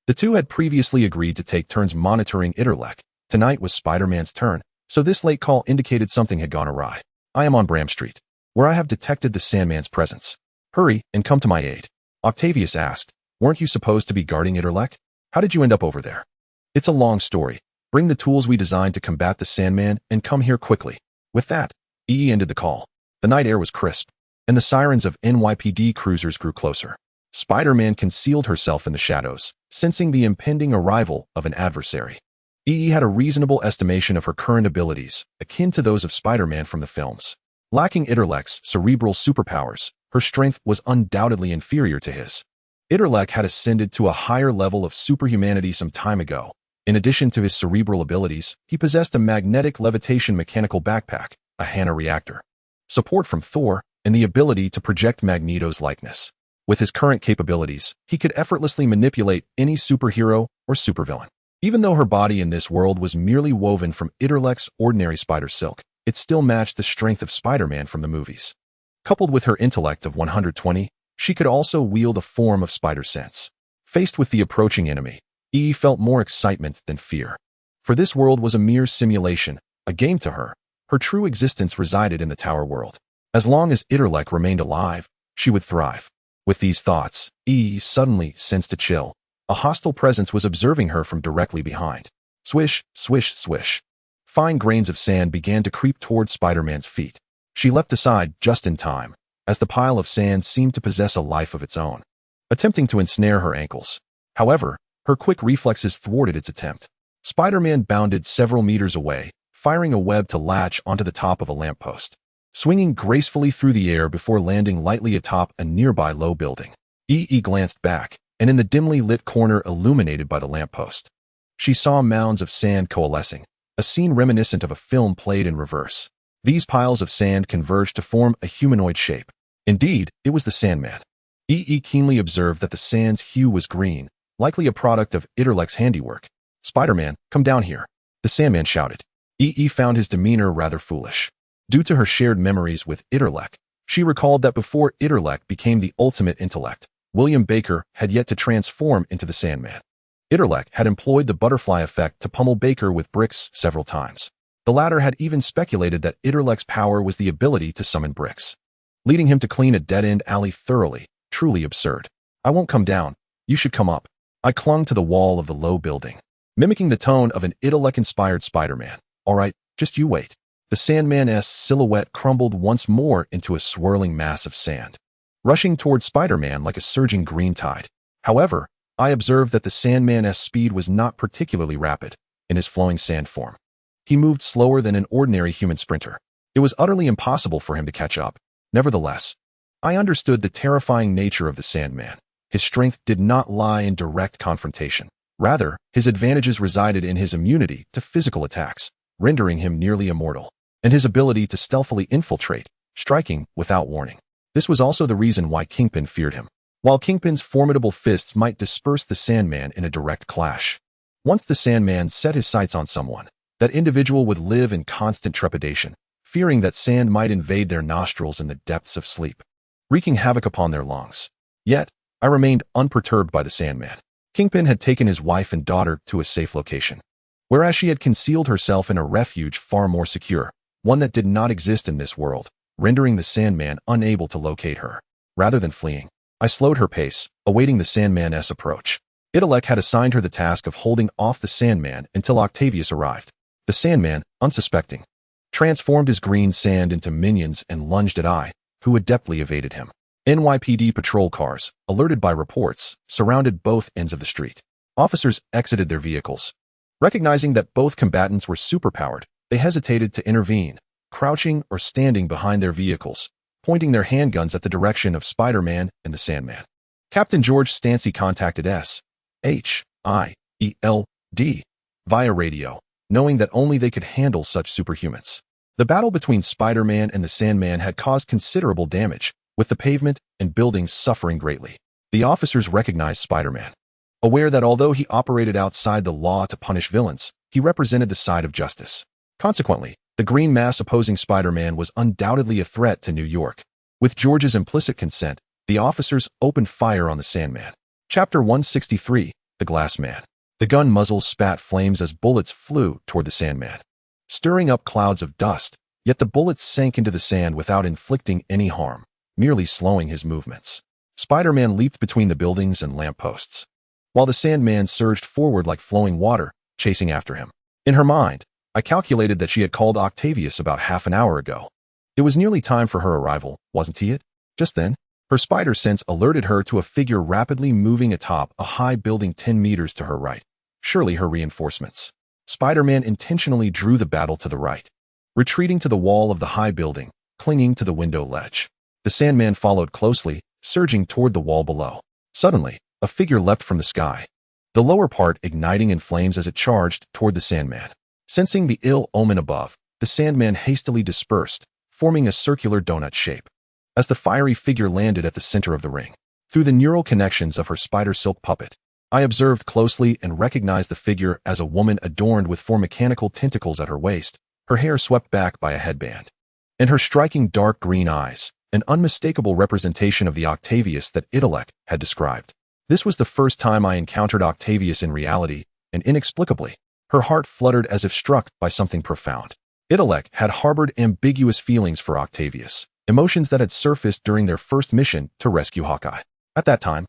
Speaker 1: The two had previously agreed to take turns monitoring Itrek. Tonight was Spider-Man's turn, so this late call indicated something had gone awry. I am on Bram Street, where I have detected the Sandman's presence. Hurry and come to my aid. Octavius asked, Weren't you supposed to be guarding Itrek? How did you end up over there? It's a long story. Bring the tools we designed to combat the Sandman and come here quickly. With that, EE ended the call. The night air was crisp, and the sirens of NYPD cruisers grew closer. Spider-Man concealed herself in the shadows, sensing the impending arrival of an adversary. EE had a reasonable estimation of her current abilities, akin to those of Spider-Man from the films. Lacking Itrek's cerebral superpowers, her strength was undoubtedly inferior to his. Itrek had ascended to a higher level of superhumanity some time ago. In addition to his cerebral abilities, he possessed a magnetic levitation mechanical backpack, a Hana reactor, support from Thor, and the ability to project Magneto's likeness. With his current capabilities, he could effortlessly manipulate any superhero or supervillain. Even though her body in this world was merely woven from Itrek's ordinary spider silk, it still matched the strength of Spider-Man from the movies. Coupled with her intellect of 120, she could also wield a form of spider sense. Faced with the approaching enemy, EE felt more excitement than fear. For this world was a mere simulation, a game to her. Her true existence resided in the Tower world. As long as Itrek remained alive, she would thrive. With these thoughts, EE suddenly sensed a chill. A hostile presence was observing her from directly behind. Swish, swish, swish. Fine grains of sand began to creep toward Spider-Man's feet. She leapt aside just in time, as the pile of sand seemed to possess a life of its own, attempting to ensnare her ankles. However, her quick reflexes thwarted its attempt. Spider-Man bounded several meters away, firing a web to latch onto the top of a lamppost, swinging gracefully through the air before landing lightly atop a nearby low building. EE glanced back, and in the dimly lit corner illuminated by the lamppost, she saw mounds of sand coalescing, a scene reminiscent of a film played in reverse. These piles of sand converged to form a humanoid shape. Indeed, it was the Sandman. EE keenly observed that the sand's hue was green, likely a product of Itrek's handiwork. "Spider-Man, come down here," the Sandman shouted. EE found his demeanor rather foolish. Due to her shared memories with Itrek, she recalled that before Itrek became the ultimate intellect, William Baker had yet to transform into the Sandman. Itrek had employed the butterfly effect to pummel Baker with bricks several times. The latter had even speculated that Itrek's power was the ability to summon bricks, leading him to clean a dead-end alley thoroughly. Truly absurd. "I won't come down. You should come up." I clung to the wall of the low building, mimicking the tone of an Itrek-inspired Spider-Man. "All right, just you wait." The Sandman's silhouette crumbled once more into a swirling mass of sand, rushing toward Spider-Man like a surging green tide. However, I observed that the Sandman's speed was not particularly rapid in his flowing sand form. He moved slower than an ordinary human sprinter. It was utterly impossible for him to catch up. Nevertheless, I understood the terrifying nature of the Sandman. His strength did not lie in direct confrontation. Rather, his advantages resided in his immunity to physical attacks, rendering him nearly immortal, and his ability to stealthily infiltrate, striking without warning. This was also the reason why Kingpin feared him. While Kingpin's formidable fists might disperse the Sandman in a direct clash, once the Sandman set his sights on someone, that individual would live in constant trepidation, fearing that sand might invade their nostrils in the depths of sleep, wreaking havoc upon their lungs. Yet, I remained unperturbed by the Sandman. Kingpin had taken his wife and daughter to a safe location, whereas she had concealed herself in a refuge far more secure, one that did not exist in this world, rendering the Sandman unable to locate her. Rather than fleeing, I slowed her pace, awaiting the Sandman's approach. Itrek had assigned her the task of holding off the Sandman until Octavius arrived. The Sandman, unsuspecting, transformed his green sand into minions and lunged at I, who adeptly evaded him. NYPD patrol cars, alerted by reports, surrounded both ends of the street. Officers exited their vehicles. Recognizing that both combatants were superpowered, they hesitated to intervene, crouching or standing behind their vehicles, pointing their handguns at the direction of Spider-Man and the Sandman. Captain George Stancy contacted S.H.I.E.L.D. via radio, knowing that only they could handle such superhumans. The battle between Spider-Man and the Sandman had caused considerable damage, with the pavement and buildings suffering greatly. The officers recognized Spider-Man, aware that although he operated outside the law to punish villains, he represented the side of justice. Consequently, the green mass opposing Spider-Man was undoubtedly a threat to New York. With George's implicit consent, the officers opened fire on the Sandman. Chapter 163, The Glass Man. The gun muzzles spat flames as bullets flew toward the Sandman, stirring up clouds of dust, yet the bullets sank into the sand without inflicting any harm, merely slowing his movements. Spider-Man leaped between the buildings and lampposts, while the Sandman surged forward like flowing water, chasing after him. In her mind, I calculated that she had called Octavius about half an hour ago. It was nearly time for her arrival, wasn't it? Just then, her spider sense alerted her to a figure rapidly moving atop a high building 10 meters to her right. Surely her reinforcements. Spider-Man intentionally drew the battle to the right, retreating to the wall of the high building, clinging to the window ledge. The Sandman followed closely, surging toward the wall below. Suddenly, a figure leapt from the sky, the lower part igniting in flames as it charged toward the Sandman. Sensing the ill omen above, the Sandman hastily dispersed, forming a circular donut shape. As the fiery figure landed at the center of the ring, through the neural connections of her spider silk puppet, I observed closely and recognized the figure as a woman adorned with four mechanical tentacles at her waist, her hair swept back by a headband, and her striking dark green eyes, an unmistakable representation of the Octavius that Itrek had described. This was the first time I encountered Octavius in reality, and inexplicably, her heart fluttered as if struck by something profound. Itrek had harbored ambiguous feelings for Octavius, emotions that had surfaced during their first mission to rescue Hawkeye. At that time,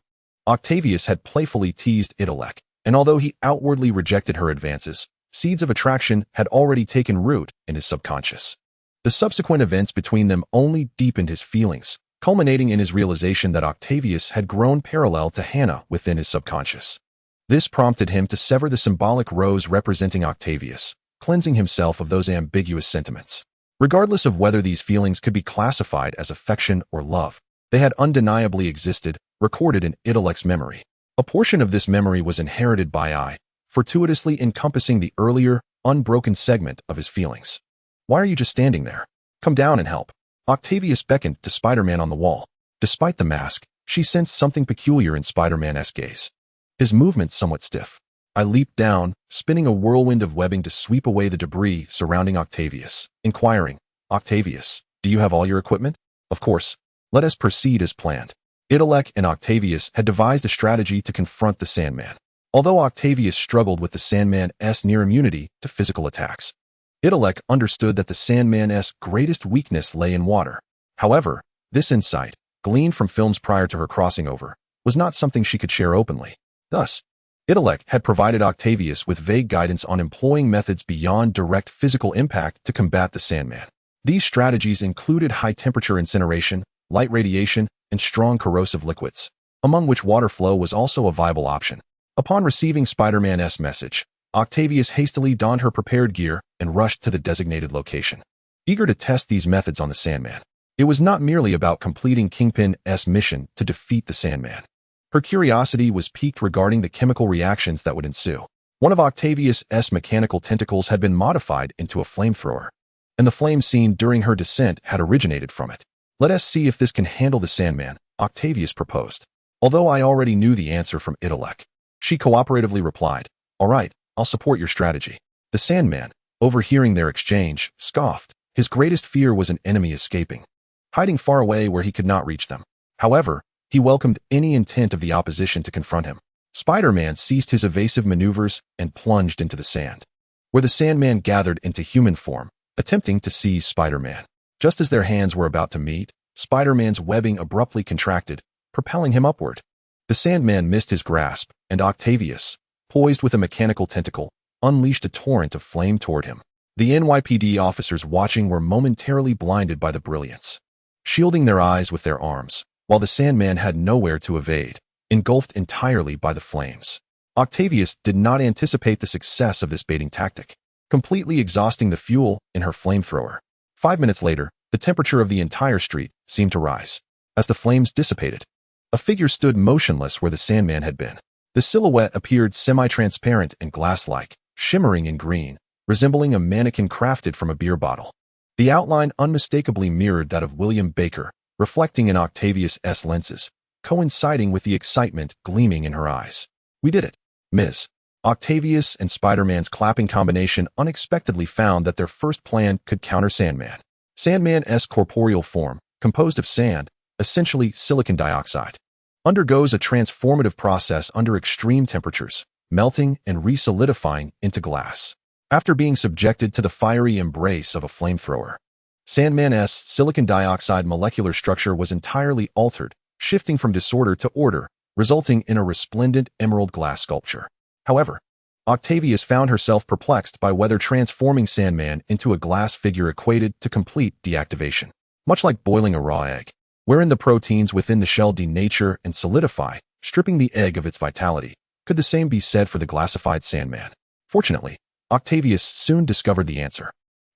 Speaker 1: Octavius had playfully teased Itrek, and although he outwardly rejected her advances, seeds of attraction had already taken root in his subconscious. The subsequent events between them only deepened his feelings, culminating in his realization that Octavius had grown parallel to Hannah within his subconscious. This prompted him to sever the symbolic rose representing Octavius, cleansing himself of those ambiguous sentiments. Regardless of whether these feelings could be classified as affection or love, they had undeniably existed, recorded in Itrek's memory. A portion of this memory was inherited by I, fortuitously encompassing the earlier, unbroken segment of his feelings. Why are you just standing there? Come down and help. Octavius beckoned to Spider-Man on the wall. Despite the mask, she sensed something peculiar in Spider-Man's gaze. His movements somewhat stiff. I leaped down, spinning a whirlwind of webbing to sweep away the debris surrounding Octavius, inquiring, Octavius, do you have all your equipment? Of course. Let us proceed as planned. Itrek and Octavius had devised a strategy to confront the Sandman. Although Octavius struggled with the Sandman's near immunity to physical attacks, Itrek understood that the Sandman's greatest weakness lay in water. However, this insight, gleaned from films prior to her crossing over, was not something she could share openly. Thus, Itrek had provided Octavius with vague guidance on employing methods beyond direct physical impact to combat the Sandman. These strategies included high-temperature incineration, light radiation, and strong corrosive liquids, among which water flow was also a viable option. Upon receiving Spider-Man's message, Octavius hastily donned her prepared gear and rushed to the designated location, eager to test these methods on the Sandman. It was not merely about completing Kingpin's mission to defeat the Sandman. Her curiosity was piqued regarding the chemical reactions that would ensue. One of Octavius's mechanical tentacles had been modified into a flamethrower, and the flame seen during her descent had originated from it. Let us see if this can handle the Sandman, Octavius proposed. Although I already knew the answer from Itrek, she cooperatively replied, all right, I'll support your strategy. The Sandman, overhearing their exchange, scoffed. His greatest fear was an enemy escaping, hiding far away where he could not reach them. However, he welcomed any intent of the opposition to confront him. Spider-Man ceased his evasive maneuvers and plunged into the sand, where the Sandman gathered into human form, attempting to seize Spider-Man. Just as their hands were about to meet, Spider-Man's webbing abruptly contracted, propelling him upward. The Sandman missed his grasp, and Octavius, poised with a mechanical tentacle, unleashed a torrent of flame toward him. The NYPD officers watching were momentarily blinded by the brilliance, shielding their eyes with their arms, while the Sandman had nowhere to evade, engulfed entirely by the flames. Octavius did not anticipate the success of this baiting tactic, completely exhausting the fuel in her flamethrower. 5 minutes later, the temperature of the entire street seemed to rise. As the flames dissipated, a figure stood motionless where the Sandman had been. The silhouette appeared semi-transparent and glass-like, shimmering in green, resembling a mannequin crafted from a beer bottle. The outline unmistakably mirrored that of William Baker, reflecting in Octavius's lenses, coinciding with the excitement gleaming in her eyes. We did it, Ms. Octavius and Spider-Man's clapping combination unexpectedly found that their first plan could counter Sandman. Sandman's corporeal form, composed of sand, essentially silicon dioxide, undergoes a transformative process under extreme temperatures, melting and re-solidifying into glass. After being subjected to the fiery embrace of a flamethrower, Sandman's silicon dioxide molecular structure was entirely altered, shifting from disorder to order, resulting in a resplendent emerald glass sculpture. However, Octavius found herself perplexed by whether transforming Sandman into a glass figure equated to complete deactivation. Much like boiling a raw egg, wherein the proteins within the shell denature and solidify, stripping the egg of its vitality, could the same be said for the glassified Sandman? Fortunately, Octavius soon discovered the answer.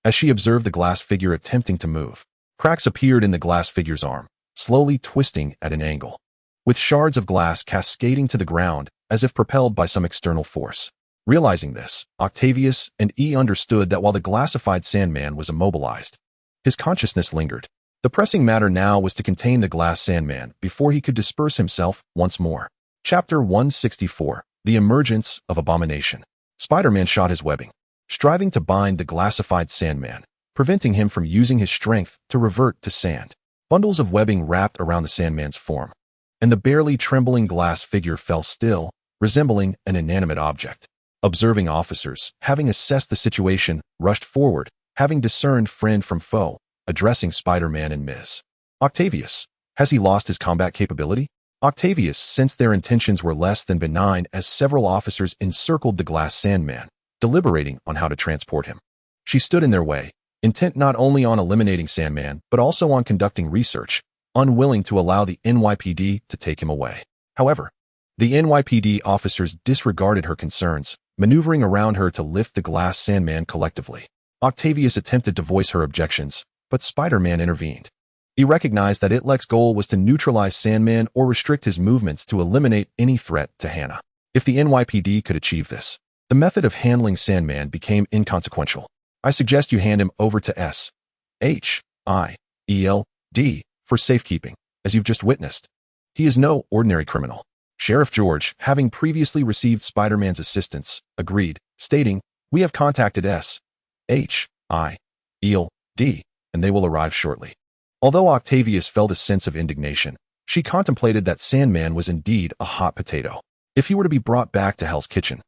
Speaker 1: As she observed the glass figure attempting to move, cracks appeared in the glass figure's arm, slowly twisting at an angle, with shards of glass cascading to the ground as if propelled by some external force. Realizing this, Octavius and E understood that while the glassified Sandman was immobilized, his consciousness lingered. The pressing matter now was to contain the glass Sandman before he could disperse himself once more. Chapter 164, The Emergence of Abomination. Spider-Man shot his webbing, striving to bind the glassified Sandman, preventing him from using his strength to revert to sand. Bundles of webbing wrapped around the Sandman's form, and the barely trembling glass figure fell still, resembling an inanimate object. Observing officers, having assessed the situation, rushed forward, having discerned friend from foe, addressing Spider-Man and Ms. Octavius. Has he lost his combat capability? Octavius sensed their intentions were less than benign as several officers encircled the glass Sandman, deliberating on how to transport him. She stood in their way, intent not only on eliminating Sandman, but also on conducting research, unwilling to allow the NYPD to take him away. However, the NYPD officers disregarded her concerns, maneuvering around her to lift the glass Sandman collectively. Octavius attempted to voice her objections, but Spider-Man intervened. He recognized that Itrek's goal was to neutralize Sandman or restrict his movements to eliminate any threat to Hannah. If the NYPD could achieve this, the method of handling Sandman became inconsequential. I suggest you hand him over to S.H.I.E.L.D. for safekeeping, as you've just witnessed. He is no ordinary criminal. Sheriff George, having previously received Spider-Man's assistance, agreed, stating, "We have contacted S.H.I.E.L.D., and they will arrive shortly." Although Octavius felt a sense of indignation, she contemplated that Sandman was indeed a hot potato. If he were to be brought back to Hell's Kitchen,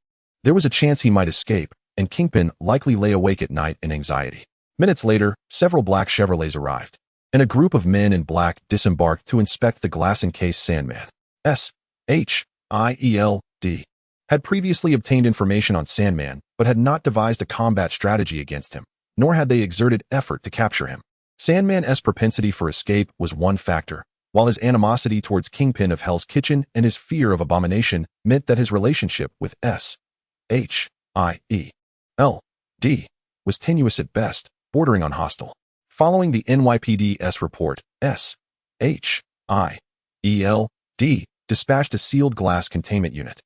Speaker 1: there was a chance he might escape, and Kingpin likely lay awake at night in anxiety. Minutes later, several black Chevrolets arrived, and a group of men in black disembarked to inspect the glass-encased Sandman. S.H.I.E.L.D. had previously obtained information on Sandman, but had not devised a combat strategy against him, nor had they exerted effort to capture him. Sandman's propensity for escape was one factor, while his animosity towards Kingpin of Hell's Kitchen and his fear of abomination meant that his relationship with S.H.I.E.L.D. was tenuous at best, bordering on hostile. Following the NYPD's report, S.H.I.E.L.D. dispatched a sealed glass containment unit,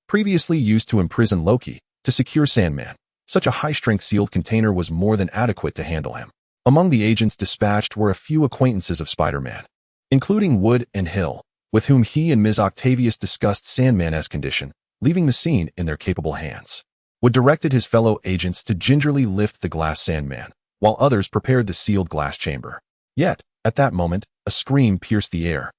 Speaker 1: previously used to imprison Loki, to secure Sandman. Such a high-strength sealed container was more than adequate to handle him. Among the agents dispatched were a few acquaintances of Spider-Man, including Wood and Hill, with whom he and Ms. Octavius discussed Sandman's condition, leaving the scene in their capable hands. Wood directed his fellow agents to gingerly lift the glass Sandman, while others prepared the sealed glass chamber. Yet, at that moment, a scream pierced the air.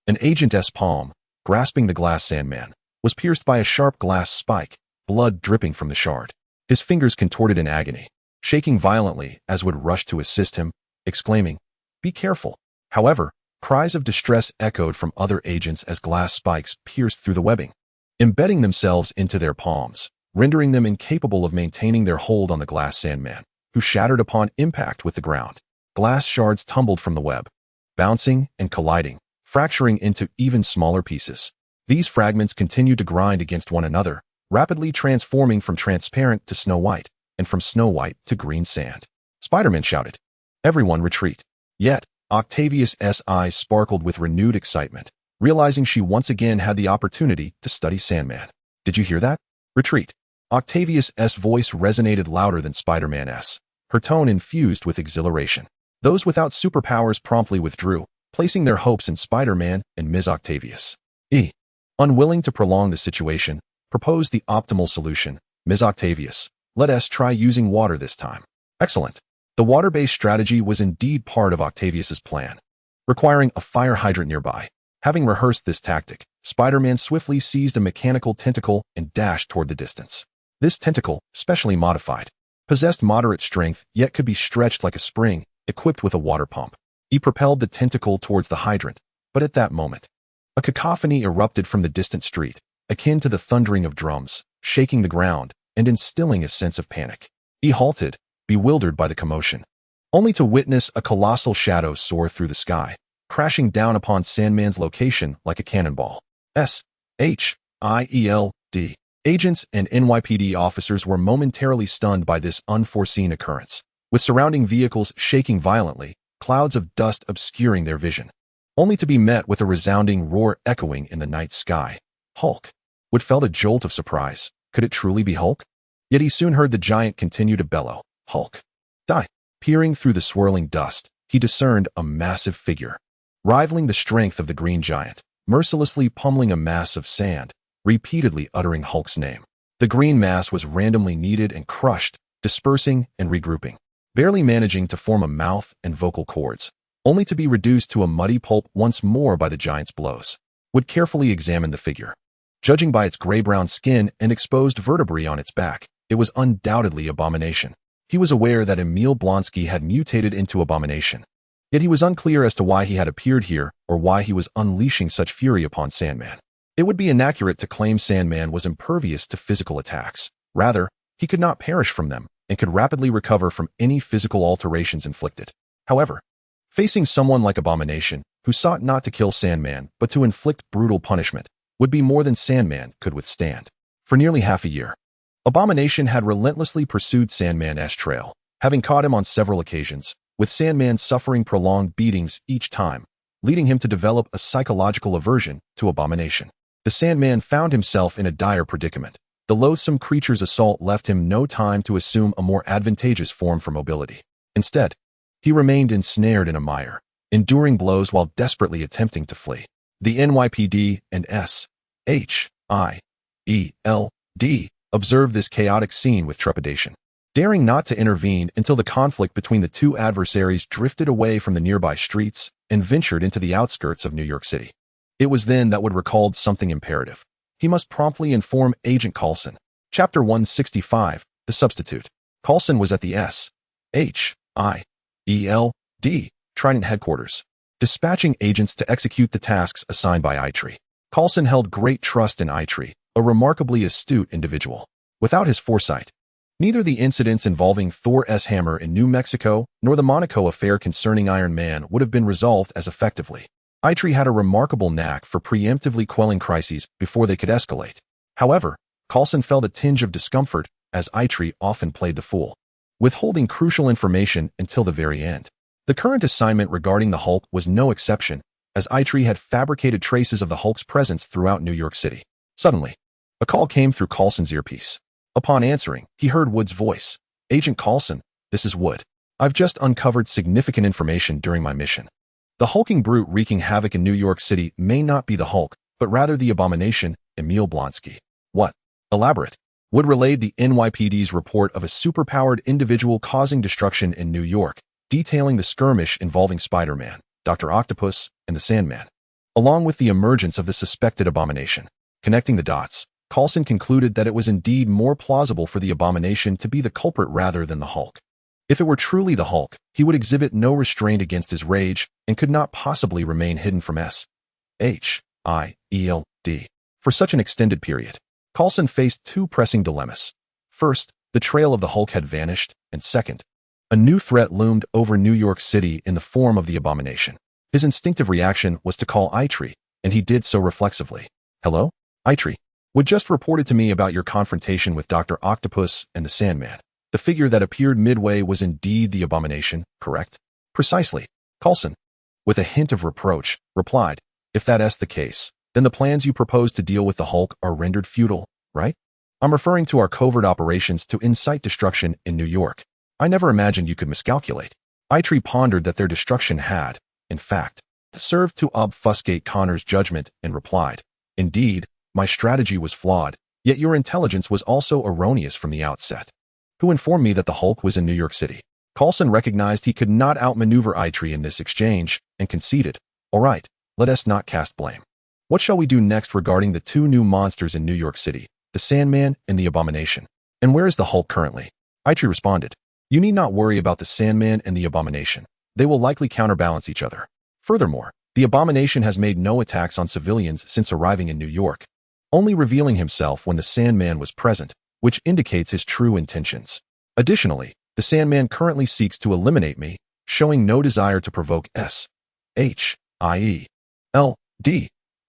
Speaker 1: An agent's palm, grasping the glass Sandman, was pierced by a sharp glass spike, blood dripping from the shard. His fingers contorted in agony, shaking violently as Wood rushed to assist him, exclaiming, "Be careful." However, cries of distress echoed from other agents as glass spikes pierced through the webbing, embedding themselves into their palms, rendering them incapable of maintaining their hold on the glass Sandman, who shattered upon impact with the ground. Glass shards tumbled from the web, bouncing and colliding, fracturing into even smaller pieces. These fragments continued to grind against one another, rapidly transforming from transparent to snow white, and from snow white to green sand. Spider-Man shouted, "Everyone retreat." Yet, Octavius' eyes sparkled with renewed excitement, realizing she once again had the opportunity to study Sandman. "Did you hear that? Retreat." Octavius' voice resonated louder than Spider-Man's, her tone infused with exhilaration. Those without superpowers promptly withdrew, placing their hopes in Spider-Man and Ms. Octavius. Unwilling to prolong the situation, proposed the optimal solution. "Ms. Octavius, let us try using water this time." Excellent. The water-based strategy was indeed part of Octavius's plan, requiring a fire hydrant nearby. Having rehearsed this tactic, Spider-Man swiftly seized a mechanical tentacle and dashed toward the distance. This tentacle, specially modified, possessed moderate strength yet could be stretched like a spring, equipped with a water pump. He propelled the tentacle towards the hydrant, But at that moment, a cacophony erupted from the distant street, akin to the thundering of drums, shaking the ground and instilling a sense of panic. He halted, bewildered by the commotion, only to witness a colossal shadow soar through the sky, crashing down upon Sandman's location like a cannonball. S.H.I.E.L.D. Agents and NYPD officers were momentarily stunned by this unforeseen occurrence, with surrounding vehicles shaking violently, clouds of dust obscuring their vision, only to be met with a resounding roar echoing in the night sky. Hulk. Wood felt a jolt of surprise. Could it truly be Hulk? Yet he soon heard the giant continue to bellow, "Hulk, die!" Peering through the swirling dust, he discerned a massive figure, rivaling the strength of the green giant, mercilessly pummeling a mass of sand, repeatedly uttering Hulk's name. The green mass was randomly kneaded and crushed, dispersing and regrouping, barely managing to form a mouth and vocal cords, only to be reduced to a muddy pulp once more by the giant's blows. Wood carefully examined the figure. Judging by its gray-brown skin and exposed vertebrae on its back, it was undoubtedly Abomination. He was aware that Emil Blonsky had mutated into Abomination, yet he was unclear as to why he had appeared here or why he was unleashing such fury upon Sandman. It would be inaccurate to claim Sandman was impervious to physical attacks. Rather, he could not perish from them and could rapidly recover from any physical alterations inflicted. However, facing someone like Abomination, who sought not to kill Sandman but to inflict brutal punishment, would be more than Sandman could withstand. For nearly half a year, Abomination had relentlessly pursued Sandman's trail, having caught him on several occasions, with Sandman suffering prolonged beatings each time, leading him to develop a psychological aversion to Abomination. The Sandman found himself in a dire predicament. The loathsome creature's assault left him no time to assume a more advantageous form for mobility. Instead, he remained ensnared in a mire, enduring blows while desperately attempting to flee. The NYPD and S.H.I.E.L.D. observed this chaotic scene with trepidation, daring not to intervene until the conflict between the two adversaries drifted away from the nearby streets and ventured into the outskirts of New York City. It was then that Wood recalled something imperative. He must promptly inform Agent Coulson. Chapter 165, The Substitute. Coulson was at the S.H.I.E.L.D. Trident headquarters, dispatching agents to execute the tasks assigned by Itrek. Coulson held great trust in Itrek, a remarkably astute individual. Without his foresight, neither the incidents involving Thor's hammer in New Mexico nor the Monaco affair concerning Iron Man would have been resolved as effectively. Itrek had a remarkable knack for preemptively quelling crises before they could escalate. However, Coulson felt a tinge of discomfort, as Itrek often played the fool, withholding crucial information until the very end. The current assignment regarding the Hulk was no exception, as Itrek had fabricated traces of the Hulk's presence throughout New York City. Suddenly, a call came through Coulson's earpiece. Upon answering, he heard Wood's voice. "Agent Coulson, this is Wood. I've just uncovered significant information during my mission. The hulking brute wreaking havoc in New York City may not be the Hulk, but rather the Abomination, Emil Blonsky." "What?" "Elaborate." Wood relayed the NYPD's report of a superpowered individual causing destruction in New York, detailing the skirmish involving Spider-Man, Dr. Octopus, and the Sandman, along with the emergence of the suspected Abomination. Connecting the dots, Coulson concluded that it was indeed more plausible for the Abomination to be the culprit rather than the Hulk. If it were truly the Hulk, he would exhibit no restraint against his rage and could not possibly remain hidden from S.H.I.E.L.D. for such an extended period. Coulson faced two pressing dilemmas. First, the trail of the Hulk had vanished, and second, a new threat loomed over New York City in the form of the Abomination. His instinctive reaction was to call Itrek, and he did so reflexively. "Hello? Itrek. Wood just reported to me about your confrontation with Dr. Octopus and the Sandman. The figure that appeared midway was indeed the Abomination, correct?" "Precisely," Coulson, with a hint of reproach, replied. "If that's the case, then the plans you propose to deal with the Hulk are rendered futile, right? I'm referring to our covert operations to incite destruction in New York. I never imagined you could miscalculate." Itrek pondered that their destruction had, in fact, served to obfuscate Connor's judgment and replied, "Indeed, my strategy was flawed, yet your intelligence was also erroneous from the outset. Who informed me that the Hulk was in New York City?" Coulson recognized he could not outmaneuver Itrek in this exchange and conceded, "All right, let us not cast blame. What shall we do next regarding the two new monsters in New York City, the Sandman and the Abomination? And where is the Hulk currently?" Itrek responded, "You need not worry about the Sandman and the Abomination. They will likely counterbalance each other. Furthermore, The Abomination has made no attacks on civilians since arriving in New York, only revealing himself when the Sandman was present, which indicates his true intentions. Additionally, the Sandman currently seeks to eliminate me, showing no desire to provoke S.H.I.E.L.D.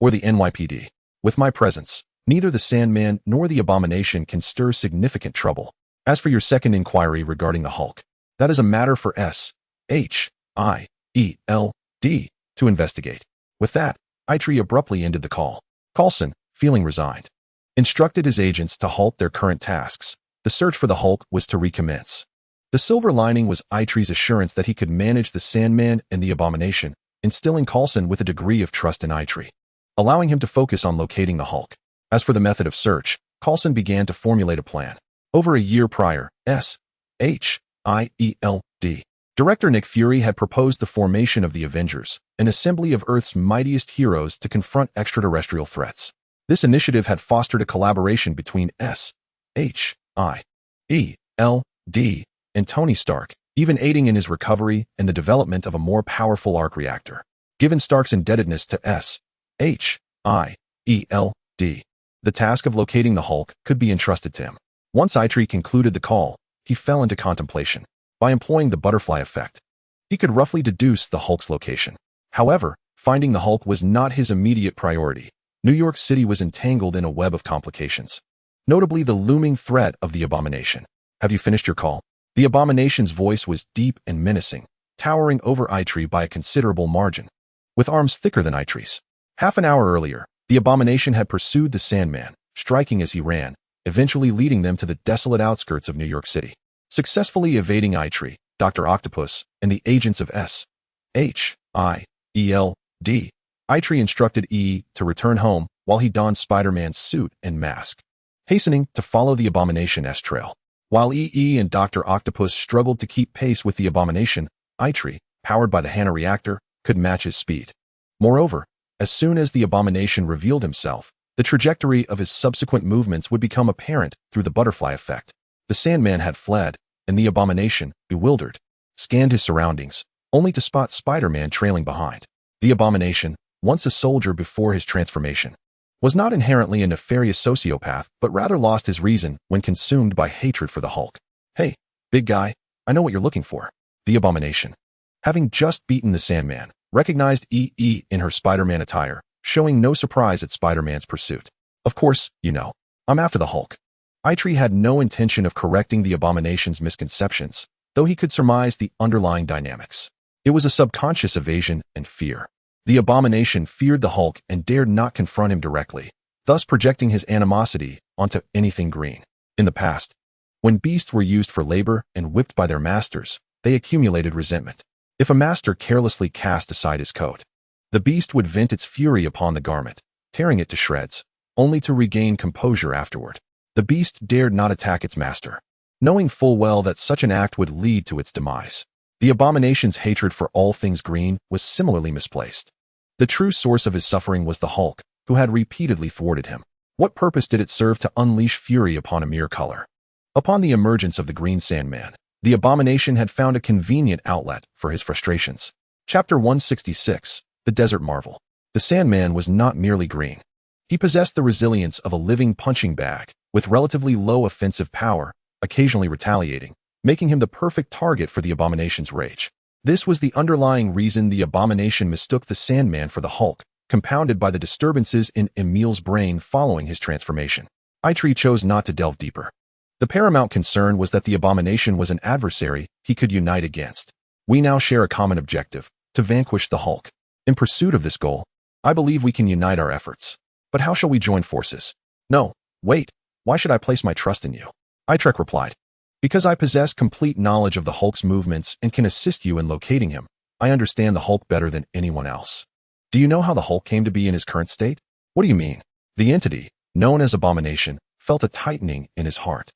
Speaker 1: or the NYPD. With my presence, neither the Sandman nor the Abomination can stir significant trouble. As for your second inquiry regarding the Hulk, that is a matter for S.H.I.E.L.D. to investigate. With that, Itrek abruptly ended the call. Coulson, feeling resigned, instructed his agents to halt their current tasks. The search for the Hulk was to recommence. The silver lining was Itrek's assurance that he could manage the Sandman and the Abomination, instilling Coulson with a degree of trust in Itrek, allowing him to focus on locating the Hulk. As for the method of search, Coulson began to formulate a plan. Over a year prior, S.H.I.E.L.D. Director Nick Fury had proposed the formation of the Avengers, an assembly of Earth's mightiest heroes to confront extraterrestrial threats. This initiative had fostered a collaboration between S.H.I.E.L.D. and Tony Stark, even aiding in his recovery and the development of a more powerful arc reactor. Given Stark's indebtedness to S.H.I.E.L.D., the task of locating the Hulk could be entrusted to him. Once Itrek concluded the call, he fell into contemplation. By employing the butterfly effect, he could roughly deduce the Hulk's location. However, finding the Hulk was not his immediate priority. New York City was entangled in a web of complications, notably the looming threat of the Abomination. Have you finished your call? The Abomination's voice was deep and menacing, towering over Itrek by a considerable margin, with arms thicker than Itrek's. Half an hour earlier, the Abomination had pursued the Sandman, striking as he ran, eventually leading them to the desolate outskirts of New York City. Successfully evading Itrek, Dr. Octopus, and the agents of S.H.I.E.L.D., Itrek instructed E to return home while he donned Spider-Man's suit and mask, hastening to follow the Abomination's trail. While E and Dr. Octopus struggled to keep pace with the Abomination, Itrek, powered by the Hana reactor, could match his speed. Moreover, as soon as the Abomination revealed himself, the trajectory of his subsequent movements would become apparent through the butterfly effect. The Sandman had fled, and the Abomination, bewildered, scanned his surroundings, only to spot Spider-Man trailing behind. The Abomination, once a soldier before his transformation, was not inherently a nefarious sociopath, but rather lost his reason when consumed by hatred for the Hulk. Hey, big guy, I know what you're looking for. The Abomination, having just beaten the Sandman, recognized E in her Spider-Man attire, showing no surprise at Spider-Man's pursuit. Of course, you know, I'm after the Hulk. Itrek had no intention of correcting the Abomination's misconceptions, though he could surmise the underlying dynamics. It was a subconscious evasion and fear. The Abomination feared the Hulk and dared not confront him directly, thus projecting his animosity onto anything green. In the past, when beasts were used for labor and whipped by their masters, they accumulated resentment. If a master carelessly cast aside his coat, the beast would vent its fury upon the garment, tearing it to shreds, only to regain composure afterward. The beast dared not attack its master, knowing full well that such an act would lead to its demise. The Abomination's hatred for all things green was similarly misplaced. The true source of his suffering was the Hulk, who had repeatedly thwarted him. What purpose did it serve to unleash fury upon a mere color? Upon the emergence of the Green Sandman, the Abomination had found a convenient outlet for his frustrations. Chapter 166, The Desert Marvel. The Sandman was not merely green. He possessed the resilience of a living punching bag, with relatively low offensive power, occasionally retaliating, making him the perfect target for the Abomination's rage. This was the underlying reason the Abomination mistook the Sandman for the Hulk, compounded by the disturbances in Emil's brain following his transformation. Itrek chose not to delve deeper. The paramount concern was that the Abomination was an adversary he could unite against. We now share a common objective, to vanquish the Hulk. In pursuit of this goal, I believe we can unite our efforts. But how shall we join forces? No, wait, why should I place my trust in you? Itrek replied. Because I possess complete knowledge of the Hulk's movements and can assist you in locating him. I understand the Hulk better than anyone else. Do you know how the Hulk came to be in his current state? What do you mean? The entity, known as Abomination, felt a tightening in his heart.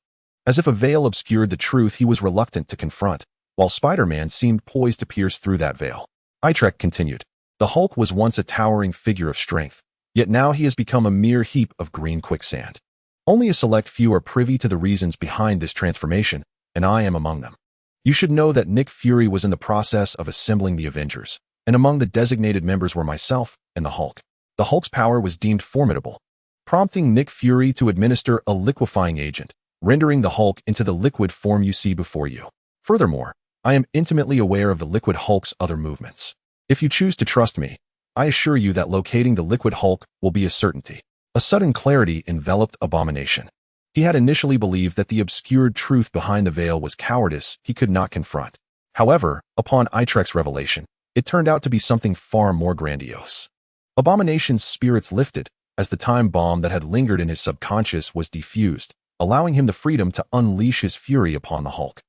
Speaker 1: As if a veil obscured the truth he was reluctant to confront, while Spider-Man seemed poised to pierce through that veil. Itrek continued. The Hulk was once a towering figure of strength, yet now he has become a mere heap of green quicksand. Only a select few are privy to the reasons behind this transformation, and I am among them. You should know that Nick Fury was in the process of assembling the Avengers, and among the designated members were myself and the Hulk. The Hulk's power was deemed formidable, prompting Nick Fury to administer a liquefying agent, rendering the Hulk into the liquid form you see before you. Furthermore, I am intimately aware of the Liquid Hulk's other movements. If you choose to trust me, I assure you that locating the Liquid Hulk will be a certainty. A sudden clarity enveloped Abomination. He had initially believed that the obscured truth behind the veil was cowardice he could not confront. However, upon Itrek's revelation, it turned out to be something far more grandiose. Abomination's spirits lifted as the time bomb that had lingered in his subconscious was defused, allowing him the freedom to unleash his fury upon the Hulk,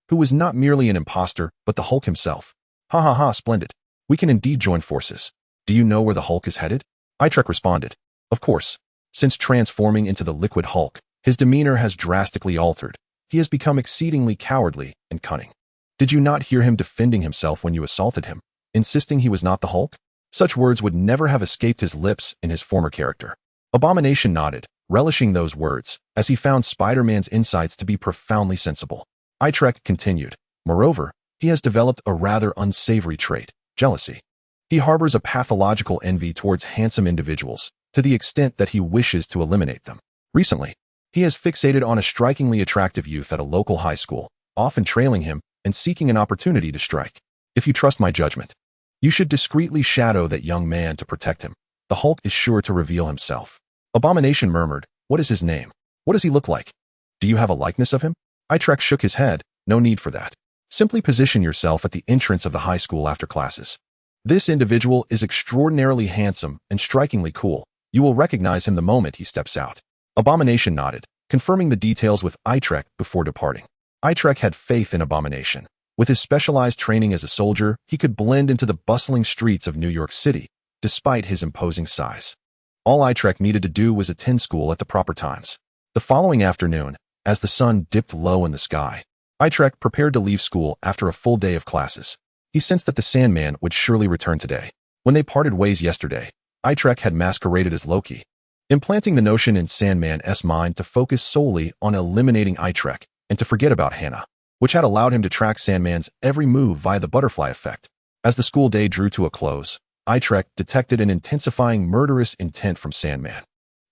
Speaker 1: who was not merely an imposter, but the Hulk himself. Ha ha ha, splendid. We can indeed join forces. Do you know where the Hulk is headed? Itrek responded. Of course. Since transforming into the Liquid Hulk, his demeanor has drastically altered. He has become exceedingly cowardly and cunning. Did you not hear him defending himself when you assaulted him, insisting he was not the Hulk? Such words would never have escaped his lips in his former character. Abomination nodded, relishing those words, as he found Spider-Man's insights to be profoundly sensible. Itrek continued. Moreover, he has developed a rather unsavory trait, jealousy. He harbors a pathological envy towards handsome individuals, to the extent that he wishes to eliminate them. Recently, he has fixated on a strikingly attractive youth at a local high school, often trailing him and seeking an opportunity to strike. If you trust my judgment, you should discreetly shadow that young man to protect him. The Hulk is sure to reveal himself. Abomination murmured, what is his name? What does he look like? Do you have a likeness of him? Itrek shook his head. No need for that. Simply position yourself at the entrance of the high school after classes. This individual is extraordinarily handsome and strikingly cool. You will recognize him the moment he steps out. Abomination nodded, confirming the details with Itrek before departing. Itrek had faith in Abomination. With his specialized training as a soldier, he could blend into the bustling streets of New York City, despite his imposing size. All Itrek needed to do was attend school at the proper times. The following afternoon, as the sun dipped low in the sky, Itrek prepared to leave school after a full day of classes. He sensed that the Sandman would surely return today. When they parted ways yesterday, Itrek had masqueraded as Loki, implanting the notion in Sandman's mind to focus solely on eliminating Itrek and to forget about Hannah, which had allowed him to track Sandman's every move via the butterfly effect. As the school day drew to a close, Itrek detected an intensifying murderous intent from Sandman,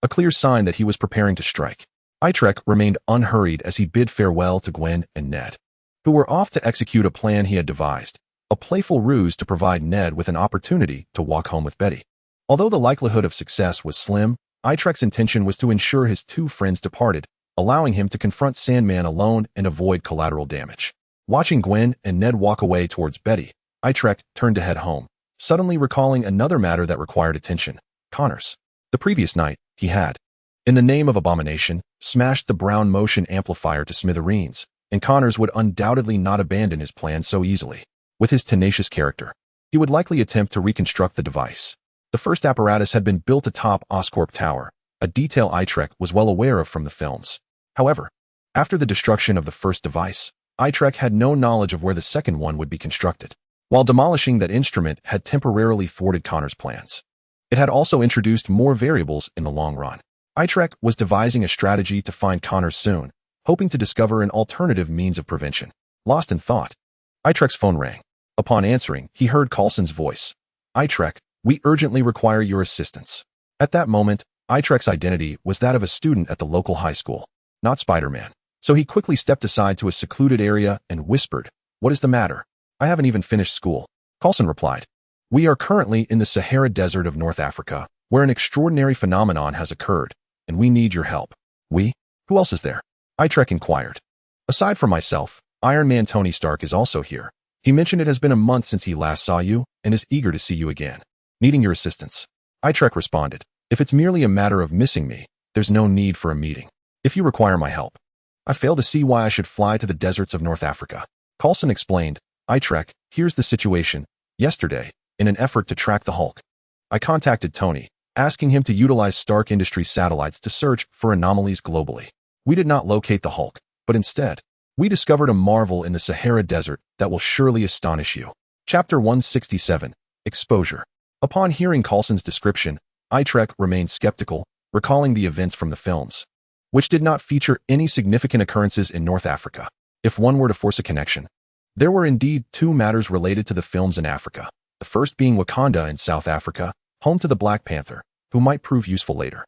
Speaker 1: a clear sign that he was preparing to strike. Itrek remained unhurried as he bid farewell to Gwen and Ned, who were off to execute a plan he had devised, a playful ruse to provide Ned with an opportunity to walk home with Betty. Although the likelihood of success was slim, Itrek's intention was to ensure his two friends departed, allowing him to confront Sandman alone and avoid collateral damage. Watching Gwen and Ned walk away towards Betty, Itrek turned to head home, suddenly recalling another matter that required attention, Connors. The previous night, he had, in the name of Abomination, smashed the Brown motion amplifier to smithereens, and Connors would undoubtedly not abandon his plan so easily. With his tenacious character, he would likely attempt to reconstruct the device. The first apparatus had been built atop Oscorp Tower, a detail Itrek was well aware of from the films. However, after the destruction of the first device, Itrek had no knowledge of where the second one would be constructed. While demolishing that instrument had temporarily thwarted Connor's plans, it had also introduced more variables in the long run. Itrek was devising a strategy to find Connor soon, hoping to discover an alternative means of prevention. Lost in thought, Itrek's phone rang. Upon answering, he heard Coulson's voice. Itrek, we urgently require your assistance. At that moment, Itrek's identity was that of a student at the local high school, not Spider-Man. So he quickly stepped aside to a secluded area and whispered, what is the matter? I haven't even finished school. Coulson replied, we are currently in the Sahara Desert of North Africa, where an extraordinary phenomenon has occurred, and we need your help. We? Who else is there? Itrek inquired. Aside from myself, Iron Man Tony Stark is also here. He mentioned it has been a month since he last saw you, and is eager to see you again, needing your assistance. Itrek responded, if it's merely a matter of missing me, there's no need for a meeting. If you require my help, I fail to see why I should fly to the deserts of North Africa. Coulson explained, Itrek, here's the situation. Yesterday, in an effort to track the Hulk, I contacted Tony, asking him to utilize Stark Industries satellites to search for anomalies globally. We did not locate the Hulk, but instead, we discovered a marvel in the Sahara Desert that will surely astonish you. Chapter 167, Exposure. Upon hearing Coulson's description, Itrek remained skeptical, recalling the events from the films, which did not feature any significant occurrences in North Africa. If one were to force a connection, there were indeed two matters related to the films in Africa. the first being Wakanda in South Africa, home to the Black Panther, who might prove useful later.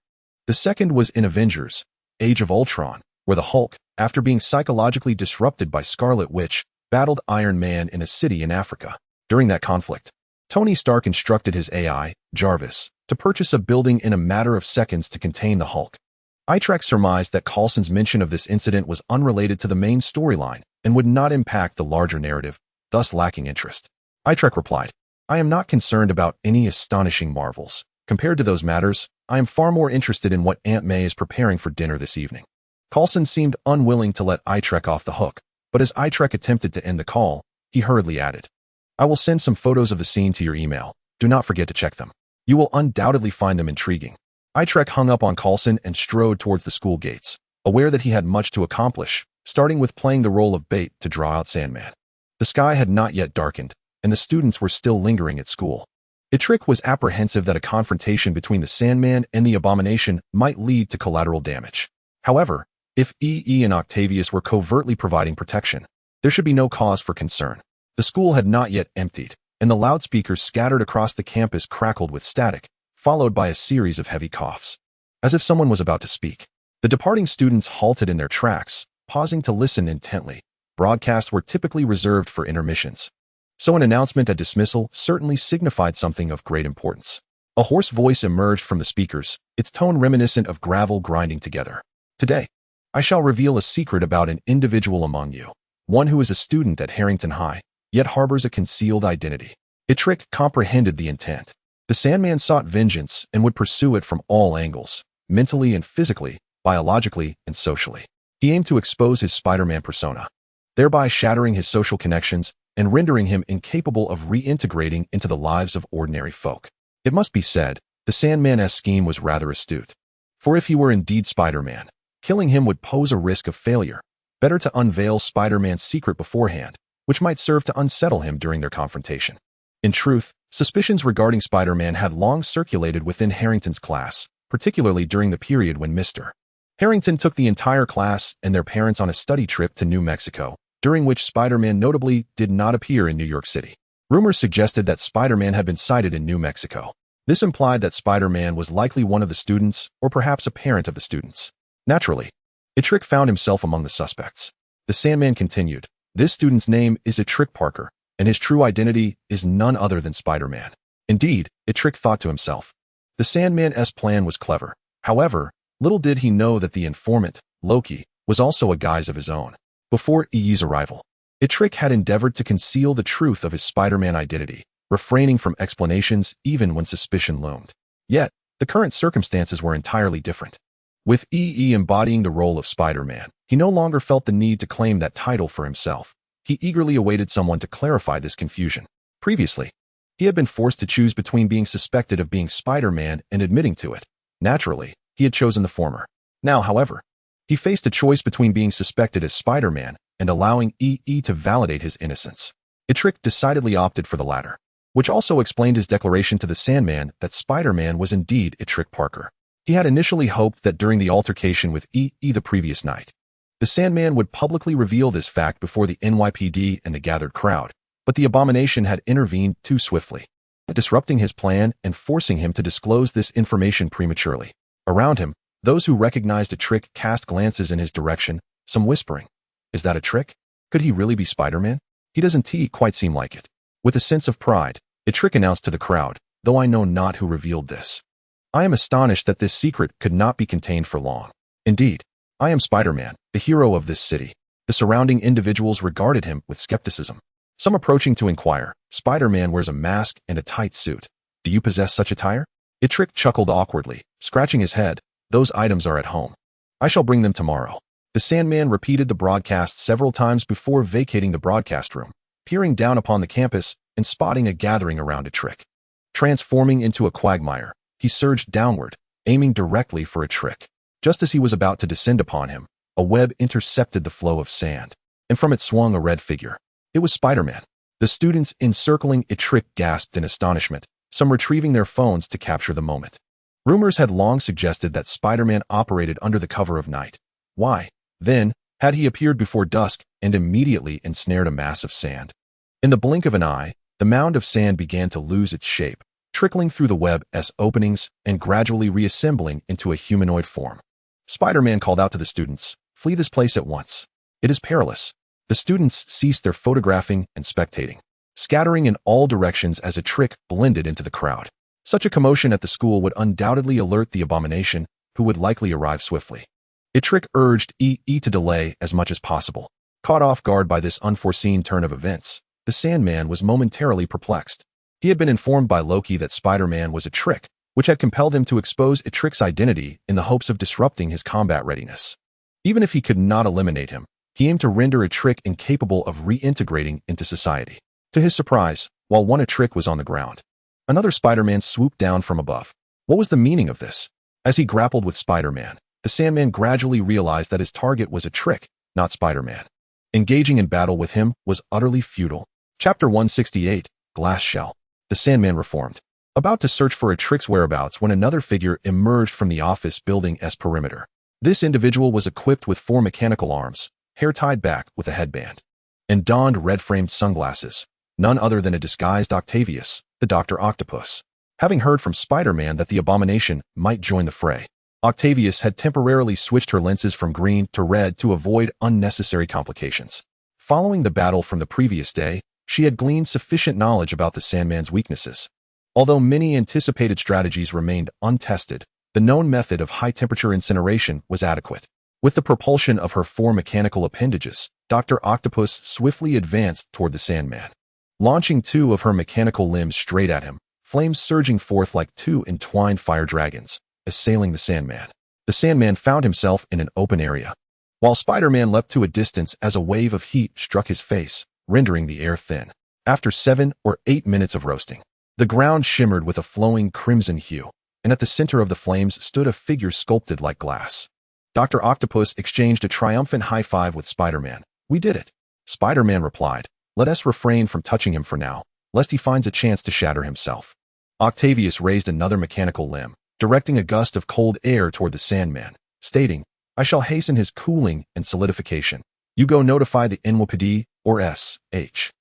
Speaker 1: The second was in Avengers, Age of Ultron, where the Hulk, after being psychologically disrupted by Scarlet Witch, battled Iron Man in a city in Africa. During that conflict, Tony Stark instructed his AI, Jarvis, to purchase a building in a matter of seconds to contain the Hulk. Itrek surmised that Coulson's mention of this incident was unrelated to the main storyline and would not impact the larger narrative, thus lacking interest. Itrek replied, "I am not concerned about any astonishing marvels. Compared to those matters, I am far more interested in what Aunt May is preparing for dinner this evening." Coulson seemed unwilling to let Itrek off the hook, but as Itrek attempted to end the call, he hurriedly added, "I will send some photos of the scene to your email. Do not forget to check them. You will undoubtedly find them intriguing." Itrek hung up on Coulson and strode towards the school gates, aware that he had much to accomplish, starting with playing the role of bait to draw out Sandman. The sky had not yet darkened, and the students were still lingering at school. Itrek was apprehensive that a confrontation between the Sandman and the Abomination might lead to collateral damage. However, if EE and Octavius were covertly providing protection, there should be no cause for concern. The school had not yet emptied, and the loudspeakers scattered across the campus crackled with static, followed by a series of heavy coughs. As if someone was about to speak, the departing students halted in their tracks, pausing to listen intently. Broadcasts were typically reserved for intermissions, so an announcement at dismissal certainly signified something of great importance. A hoarse voice emerged from the speakers, its tone reminiscent of gravel grinding together. "Today, I shall reveal a secret about an individual among you, one who is a student at Harrington High, yet harbors a concealed identity." Itrek comprehended the intent. The Sandman sought vengeance and would pursue it from all angles, mentally and physically, biologically and socially. He aimed to expose his Spider-Man persona, thereby shattering his social connections and rendering him incapable of reintegrating into the lives of ordinary folk. It must be said, the Sandman's scheme was rather astute. For if he were indeed Spider-Man, killing him would pose a risk of failure. Better to unveil Spider-Man's secret beforehand, which might serve to unsettle him during their confrontation. In truth, suspicions regarding Spider-Man had long circulated within Harrington's class, particularly during the period when Mr. Harrington took the entire class and their parents on a study trip to New Mexico, during which Spider-Man notably did not appear in New York City. Rumors suggested that Spider-Man had been sighted in New Mexico. This implied that Spider-Man was likely one of the students or perhaps a parent of the students. Naturally, Itrek found himself among the suspects. The Sandman continued, "This student's name is Itrek Parker, and his true identity is none other than Spider-Man." Indeed, Itrek thought to himself, the Sandman's plan was clever. However, little did he know that the informant, Loki, was also a guise of his own. Before EE's arrival, Itrek had endeavored to conceal the truth of his Spider-Man identity, refraining from explanations even when suspicion loomed. Yet, the current circumstances were entirely different. With EE embodying the role of Spider-Man, he no longer felt the need to claim that title for himself. He eagerly awaited someone to clarify this confusion. Previously, he had been forced to choose between being suspected of being Spider-Man and admitting to it. Naturally, he had chosen the former. Now, however, he faced a choice between being suspected as Spider-Man and allowing EE to validate his innocence. Itrek decidedly opted for the latter, which also explained his declaration to the Sandman that Spider-Man was indeed Itrek Parker. He had initially hoped that during the altercation with EE the previous night, the Sandman would publicly reveal this fact before the NYPD and the gathered crowd, but the Abomination had intervened too swiftly, disrupting his plan and forcing him to disclose this information prematurely. Around him, those who recognized Itrek cast glances in his direction, some whispering, "Is that a trick? Could he really be Spider-Man? He doesn't quite seem like it." With a sense of pride, Itrek announced to the crowd, "Though I know not who revealed this, I am astonished that this secret could not be contained for long. Indeed, I am Spider-Man, the hero of this city." The surrounding individuals regarded him with skepticism, some approaching to inquire, "Spider-Man wears a mask and a tight suit. Do you possess such attire?" Itrek chuckled awkwardly, scratching his head. "Those items are at home. I shall bring them tomorrow." The Sandman repeated the broadcast several times before vacating the broadcast room, peering down upon the campus and spotting a gathering around Itrek. Transforming into a quagmire, he surged downward, aiming directly for Itrek. Just as he was about to descend upon him, a web intercepted the flow of sand, and from it swung a red figure. It was Spider-Man. The students encircling Itrek gasped in astonishment, some retrieving their phones to capture the moment. Rumors had long suggested that Spider-Man operated under the cover of night. Why, then, had he appeared before dusk and immediately ensnared a mass of sand? In the blink of an eye, The mound of sand began to lose its shape, trickling through the web's openings and gradually reassembling into a humanoid form. Spider-Man called out to the students, "Flee this place at once. It is perilous." The students ceased their photographing and spectating, scattering in all directions as Itrek blended into the crowd. Such a commotion at the school would undoubtedly alert the abomination, who would likely arrive swiftly. Itrek urged E.E. to delay as much as possible. Caught off guard by this unforeseen turn of events, the Sandman was momentarily perplexed. He had been informed by Loki that Spider-Man was a trick, which had compelled him to expose Itrek's identity in the hopes of disrupting his combat readiness. Even if he could not eliminate him, he aimed to render Itrek incapable of reintegrating into society. To his surprise, while one Itrek was on the ground, another Spider-Man swooped down from above. What was the meaning of this? As he grappled with Spider-Man, the Sandman gradually realized that his target was Itrek, not Spider-Man. Engaging in battle with him was utterly futile. Chapter 168, Glass Shell. The Sandman reformed, about to search for Itrek's whereabouts when another figure emerged from the office building's perimeter. This individual was equipped with 4 mechanical arms, hair tied back with a headband, and donned red-framed sunglasses, none other than a disguised Octavius, the Dr. Octopus. Having heard from Spider-Man that the abomination might join the fray, Octavius had temporarily switched her lenses from green to red to avoid unnecessary complications. Following the battle from the previous day, she had gleaned sufficient knowledge about the Sandman's weaknesses. Although many anticipated strategies remained untested, the known method of high-temperature incineration was adequate. With the propulsion of her 4 mechanical appendages, Dr. Octopus swiftly advanced toward the Sandman. Launching 2 of her mechanical limbs straight at him, flames surging forth like 2 entwined fire dragons, assailing the Sandman. The Sandman found himself in an open area, while Spider-Man leapt to a distance as a wave of heat struck his face, rendering the air thin. After 7 or 8 minutes of roasting, the ground shimmered with a flowing crimson hue, and at the center of the flames stood a figure sculpted like glass. Dr. Octopus exchanged a triumphant high-five with Spider-Man. "We did it." Spider-Man replied, "Let us refrain from touching him for now, lest he finds a chance to shatter himself." Octavius raised another mechanical limb, directing a gust of cold air toward the Sandman, stating, "I shall hasten his cooling and solidification. You go notify the NYPD or S.H.I.E.L.D.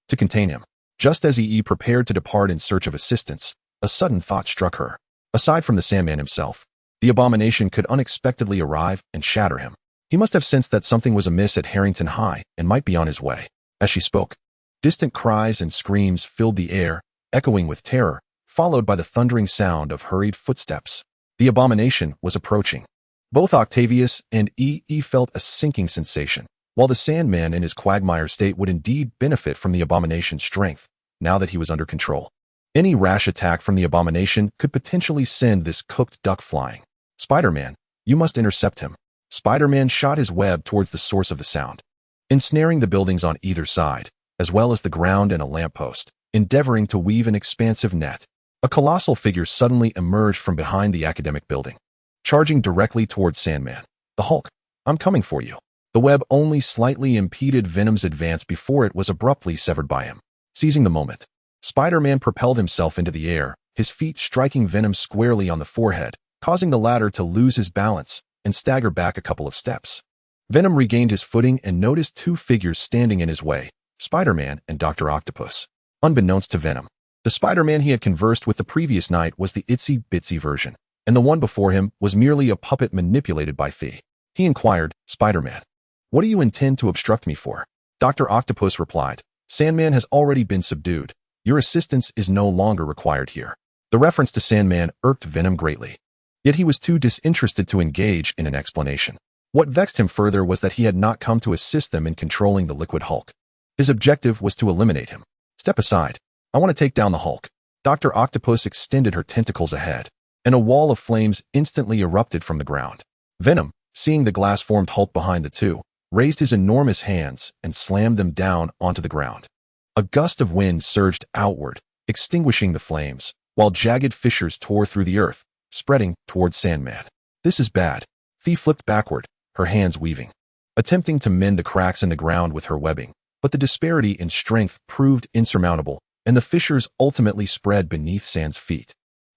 Speaker 1: to contain him." Just as E.E. prepared to depart in search of assistance, a sudden thought struck her. Aside from the Sandman himself, the abomination could unexpectedly arrive and shatter him. He must have sensed that something was amiss at Harrington High and might be on his way. As she spoke, distant cries and screams filled the air, echoing with terror, followed by the thundering sound of hurried footsteps. The abomination was approaching. Both Octavius and E.E. felt a sinking sensation. While the Sandman in his quagmire state would indeed benefit from the abomination's strength, now that he was under control, any rash attack from the abomination could potentially send this cooked duck flying. "Spider-Man, you must intercept him." Spider-Man shot his web towards the source of the sound, ensnaring the buildings on either side, as well as the ground and a lamppost, endeavoring to weave an expansive net. A colossal figure suddenly emerged from behind the academic building, charging directly towards Sandman. "The Hulk, I'm coming for you." The web only slightly impeded Venom's advance before it was abruptly severed by him. Seizing the moment, Spider-Man propelled himself into the air, his feet striking Venom squarely on the forehead, causing the latter to lose his balance and stagger back a couple of steps. Venom regained his footing and noticed 2 figures standing in his way, Spider-Man and Dr. Octopus. Unbeknownst to Venom, the Spider-Man he had conversed with the previous night was the itsy-bitsy version, and the one before him was merely a puppet manipulated by Thea. He inquired, "Spider-Man, what do you intend to obstruct me for?" Dr. Octopus replied, "Sandman has already been subdued. Your assistance is no longer required here." The reference to Sandman irked Venom greatly, yet he was too disinterested to engage in an explanation. What vexed him further was that he had not come to assist them in controlling the Liquid Hulk. His objective was to eliminate him. "Step aside. I want to take down the Hulk." Dr. Octopus extended her tentacles ahead, and a wall of flames instantly erupted from the ground. Venom, seeing the glass-formed Hulk behind the two, raised his enormous hands and slammed them down onto the ground. A gust of wind surged outward, extinguishing the flames, while jagged fissures tore through the earth, spreading towards Sandman. "This is bad." Thea flipped backward, her hands weaving, attempting to mend the cracks in the ground with her webbing, but the disparity in strength proved insurmountable, and the fissures ultimately spread beneath Sand's feet.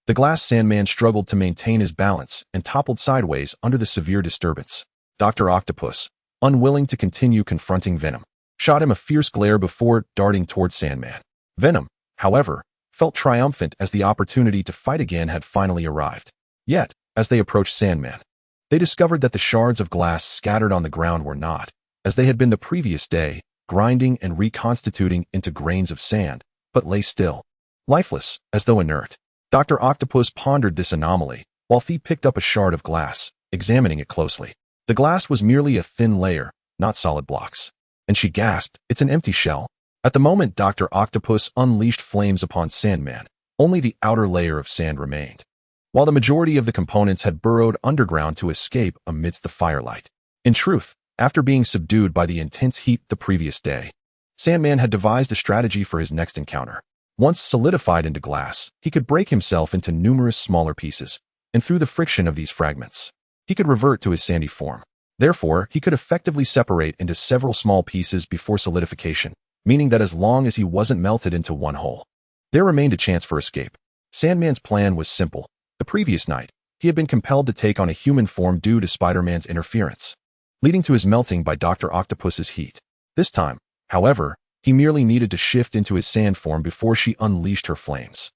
Speaker 1: The glass Sandman struggled to maintain his balance and toppled sideways under the severe disturbance. Dr. Octopus, unwilling to continue confronting Venom, shot him a fierce glare before darting towards Sandman. Venom, however, felt triumphant as the opportunity to fight again had finally arrived. Yet, as they approached Sandman, they discovered that the shards of glass scattered on the ground were not, as they had been the previous day, grinding and reconstituting into grains of sand, but lay still, lifeless, as though inert. Dr. Octopus pondered this anomaly, while Thea picked up a shard of glass, examining it closely. The glass was merely a thin layer, not solid blocks. And she gasped, "It's an empty shell." At the moment Dr. Octopus unleashed flames upon Sandman, only the outer layer of sand remained, while the majority of the components had burrowed underground to escape amidst the firelight. In truth, after being subdued by the intense heat the previous day, Sandman had devised a strategy for his next encounter. Once solidified into glass, he could break himself into numerous smaller pieces, and through the friction of these fragments, he could revert to his sandy form. Therefore, he could effectively separate into several small pieces before solidification, meaning that as long as he wasn't melted into one whole, there remained a chance for escape. Sandman's plan was simple. The previous night, he had been compelled to take on a human form due to Spider-Man's interference, leading to his melting by Dr. Octopus's heat. This time, however, he merely needed to shift into his sand form before she unleashed her flames.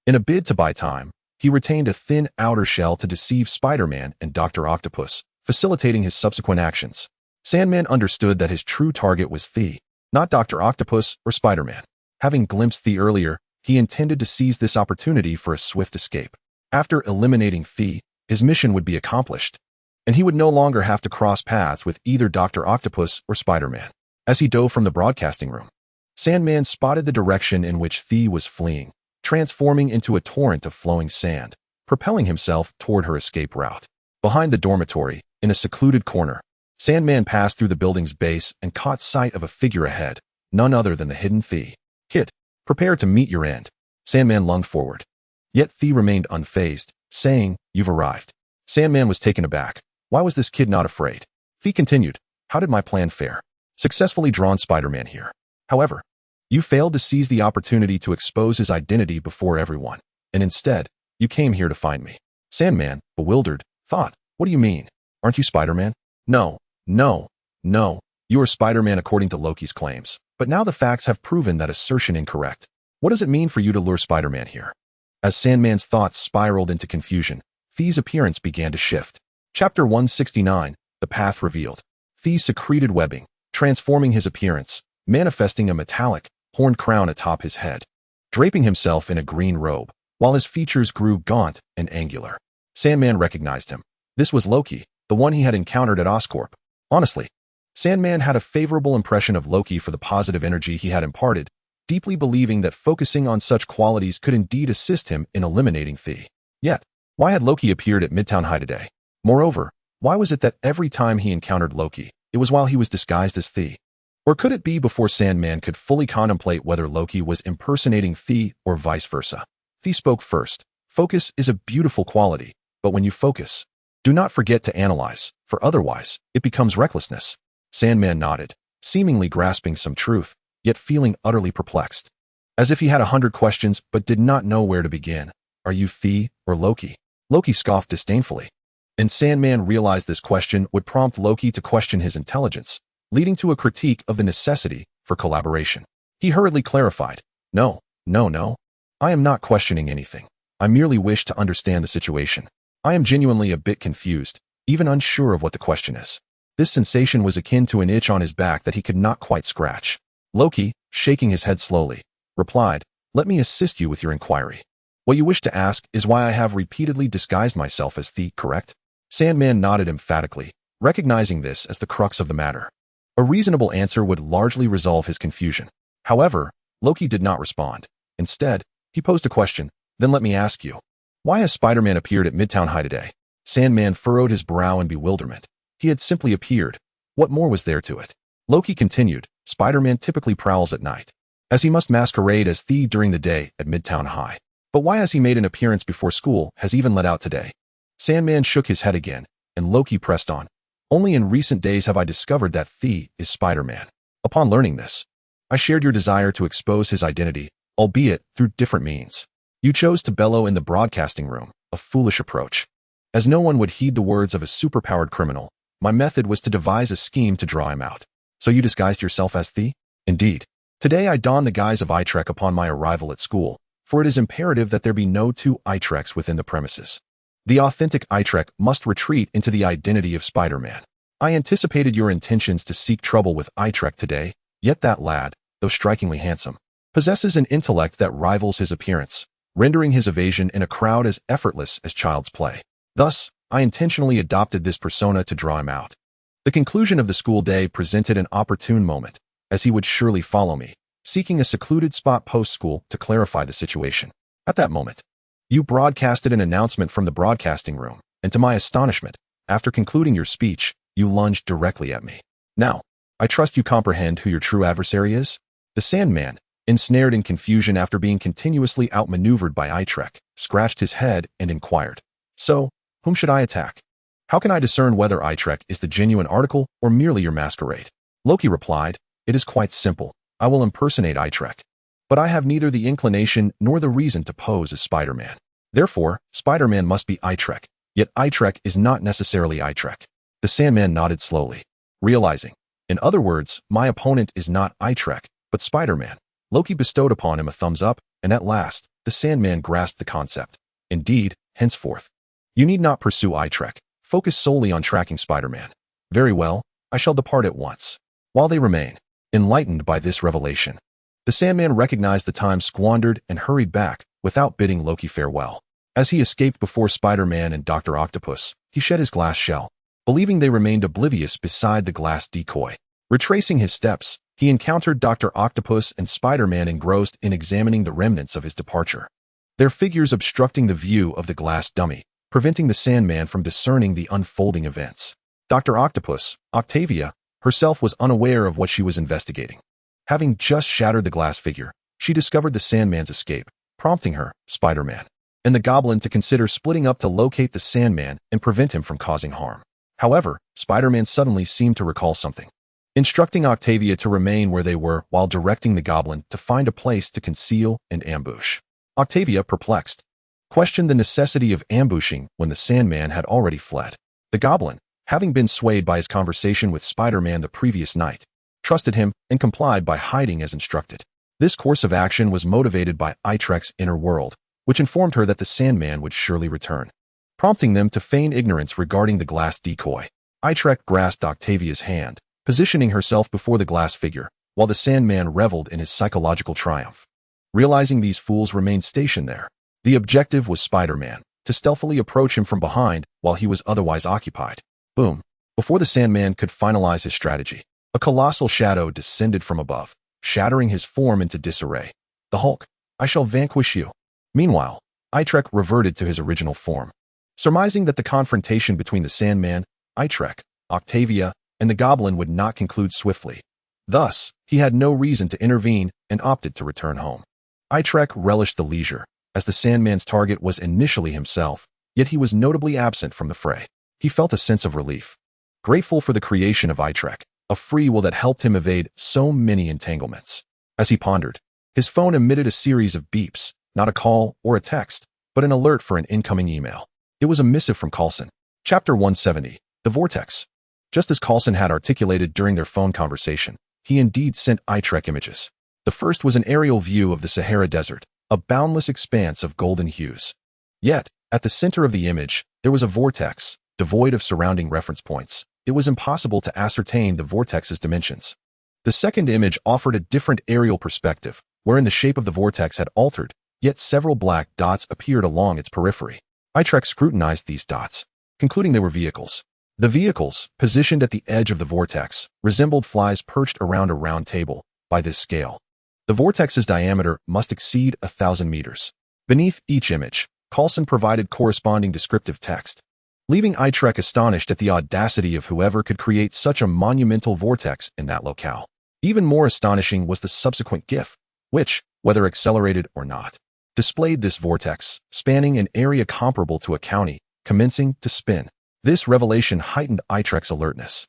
Speaker 1: In a bid to buy time, he retained a thin outer shell to deceive Spider-Man and Dr. Octopus, facilitating his subsequent actions. Sandman understood that his true target was Thea, not Dr. Octopus or Spider-Man. Having glimpsed Thea earlier, he intended to seize this opportunity for a swift escape. After eliminating Thea, his mission would be accomplished, and he would no longer have to cross paths with either Dr. Octopus or Spider-Man. As he dove from the broadcasting room, Sandman spotted the direction in which Thea was fleeing, transforming into a torrent of flowing sand, propelling himself toward her escape route. Behind the dormitory, in a secluded corner, Sandman passed through the building's base and caught sight of a figure ahead, none other than the hidden Thea. "Kid, prepare to meet your end." Sandman lunged forward. Yet Thea remained unfazed, saying, "You've arrived." Sandman was taken aback. Why was this kid not afraid? Thea continued, "How did my plan fare? Successfully drawn Spider-Man here. However, you failed to seize the opportunity to expose his identity before everyone, and instead, you came here to find me." Sandman, bewildered, thought, "What do you mean? Aren't you Spider-Man?" No, you are Spider-Man according to Loki's claims. But now the facts have proven that assertion incorrect. What does it mean for you to lure Spider-Man here?" As Sandman's thoughts spiraled into confusion, Thea's appearance began to shift. Chapter 169, The Path Revealed. Thea secreted webbing, transforming his appearance, manifesting a metallic, horned crown atop his head, draping himself in a green robe, while his features grew gaunt and angular. Sandman recognized him. This was Loki, the one he had encountered at Oscorp. Honestly, Sandman had a favorable impression of Loki for the positive energy he had imparted, deeply believing that focusing on such qualities could indeed assist him in eliminating Thea. Yet, why had Loki appeared at Midtown High today? Moreover, why was it that every time he encountered Loki, it was while he was disguised as Thea? Or could it be before Sandman could fully contemplate whether Loki was impersonating Thea or vice versa? Thea spoke first. "Focus is a beautiful quality, but when you focus, do not forget to analyze, for otherwise, it becomes recklessness." Sandman nodded, seemingly grasping some truth, yet feeling utterly perplexed. As if he had 100 questions but did not know where to begin. "Are you Thea or Loki?" Loki scoffed disdainfully. And Sandman realized this question would prompt Loki to question his intelligence, leading to a critique of the necessity for collaboration. He hurriedly clarified, No, I am not questioning anything. I merely wish to understand the situation. I am genuinely a bit confused, even unsure of what the question is." This sensation was akin to an itch on his back that he could not quite scratch. Loki, shaking his head slowly, replied, "Let me assist you with your inquiry. What you wish to ask is why I have repeatedly disguised myself as Thea, correct?" Sandman nodded emphatically, recognizing this as the crux of the matter. A reasonable answer would largely resolve his confusion. However, Loki did not respond. Instead, he posed a question. "Then let me ask you, why has Spider-Man appeared at Midtown High today?" Sandman furrowed his brow in bewilderment. He had simply appeared. What more was there to it? Loki continued, "Spider-Man typically prowls at night, as he must masquerade as Thea during the day at Midtown High. But why has he made an appearance before school has even let out today?" Sandman shook his head again, and Loki pressed on. "Only in recent days have I discovered that Thea is Spider-Man. Upon learning this, I shared your desire to expose his identity, albeit through different means. You chose to bellow in the broadcasting room, a foolish approach. As no one would heed the words of a superpowered criminal, my method was to devise a scheme to draw him out. So you disguised yourself as Thee? Indeed. Today I don the guise of Itrek upon my arrival at school, for it is imperative that there be no two Itreks within the premises. The authentic Itrek must retreat into the identity of Spider-Man. I anticipated your intentions to seek trouble with Itrek today, yet that lad, though strikingly handsome, possesses an intellect that rivals his appearance, rendering his evasion in a crowd as effortless as child's play. Thus, I intentionally adopted this persona to draw him out. The conclusion of the school day presented an opportune moment, as he would surely follow me, seeking a secluded spot post-school to clarify the situation. At that moment, you broadcasted an announcement from the broadcasting room, and to my astonishment, after concluding your speech, you lunged directly at me. Now, I trust you comprehend who your true adversary is? The Sandman, ensnared in confusion after being continuously outmaneuvered by Itrek, scratched his head and inquired, "So, whom should I attack? How can I discern whether Itrek is the genuine article or merely your masquerade?" Loki replied, "It is quite simple. I will impersonate Itrek. But I have neither the inclination nor the reason to pose as Spider-Man. Therefore, Spider-Man must be Itrek, yet Itrek is not necessarily Itrek." The Sandman nodded slowly, realizing, in other words, my opponent is not Itrek, but Spider-Man. Loki bestowed upon him a thumbs up, and at last, the Sandman grasped the concept. Indeed, henceforth, you need not pursue Itrek. Focus solely on tracking Spider-Man. Very well, I shall depart at once. While they remain, enlightened by this revelation, the Sandman recognized the time squandered and hurried back without bidding Loki farewell. As he escaped before Spider-Man and Dr. Octopus, he shed his glass shell, believing they remained oblivious beside the glass decoy. Retracing his steps, he encountered Dr. Octopus and Spider-Man engrossed in examining the remnants of his departure, their figures obstructing the view of the glass dummy, preventing the Sandman from discerning the unfolding events. Dr. Octopus, Octavia, herself was unaware of what she was investigating. Having just shattered the glass figure, she discovered the Sandman's escape, prompting her, Spider-Man, and the Goblin to consider splitting up to locate the Sandman and prevent him from causing harm. However, Spider-Man suddenly seemed to recall something, instructing Octavia to remain where they were while directing the Goblin to find a place to conceal and ambush. Octavia, perplexed, questioned the necessity of ambushing when the Sandman had already fled. The Goblin, having been swayed by his conversation with Spider-Man the previous night, trusted him and complied by hiding as instructed. This course of action was motivated by Itrek's inner world, which informed her that the Sandman would surely return, prompting them to feign ignorance regarding the glass decoy. Itrek grasped Octavia's hand, positioning herself before the glass figure, while the Sandman reveled in his psychological triumph. Realizing these fools remained stationed there, the objective was Spider-Man, to stealthily approach him from behind while he was otherwise occupied. Boom. Before the Sandman could finalize his strategy, a colossal shadow descended from above, shattering his form into disarray. The Hulk, I shall vanquish you. Meanwhile, Itrek reverted to his original form. Surmising that the confrontation between the Sandman, Itrek, Octavia, and the Goblin would not conclude swiftly. Thus, he had no reason to intervene and opted to return home. Itrek relished the leisure, as the Sandman's target was initially himself, yet he was notably absent from the fray. He felt a sense of relief, grateful for the creation of Itrek, a free will that helped him evade so many entanglements. As he pondered, his phone emitted a series of beeps, not a call or a text, but an alert for an incoming email. It was a missive from Coulson. Chapter 170, The Vortex. Just as Coulson had articulated during their phone conversation, he indeed sent Itrek images. The first was an aerial view of the Sahara Desert, a boundless expanse of golden hues. Yet, at the center of the image, there was a vortex, devoid of surrounding reference points. It was impossible to ascertain the vortex's dimensions. The second image offered a different aerial perspective, wherein the shape of the vortex had altered, yet several black dots appeared along its periphery. Itrek scrutinized these dots, concluding they were vehicles. The vehicles, positioned at the edge of the vortex, resembled flies perched around a round table. By this scale, the vortex's diameter must exceed 1,000 meters. Beneath each image, Coulson provided corresponding descriptive text, leaving Itrek astonished at the audacity of whoever could create such a monumental vortex in that locale. Even more astonishing was the subsequent GIF, which, whether accelerated or not, displayed this vortex, spanning an area comparable to a county, commencing to spin. This revelation heightened Itrek's alertness.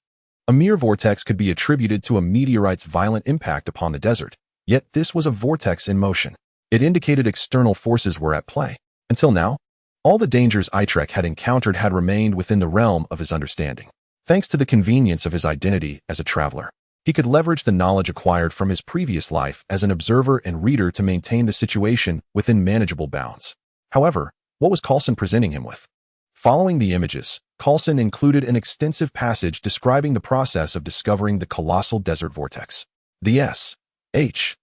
Speaker 1: A mere vortex could be attributed to a meteorite's violent impact upon the desert, yet this was a vortex in motion. It indicated external forces were at play. Until now, all the dangers Itrek had encountered had remained within the realm of his understanding, thanks to the convenience of his identity as a traveler. He could leverage the knowledge acquired from his previous life as an observer and reader to maintain the situation within manageable bounds. However, what was Coulson presenting him with? Following the images, Coulson included an extensive passage describing the process of discovering the colossal desert vortex. The S.H.I.E.L.D.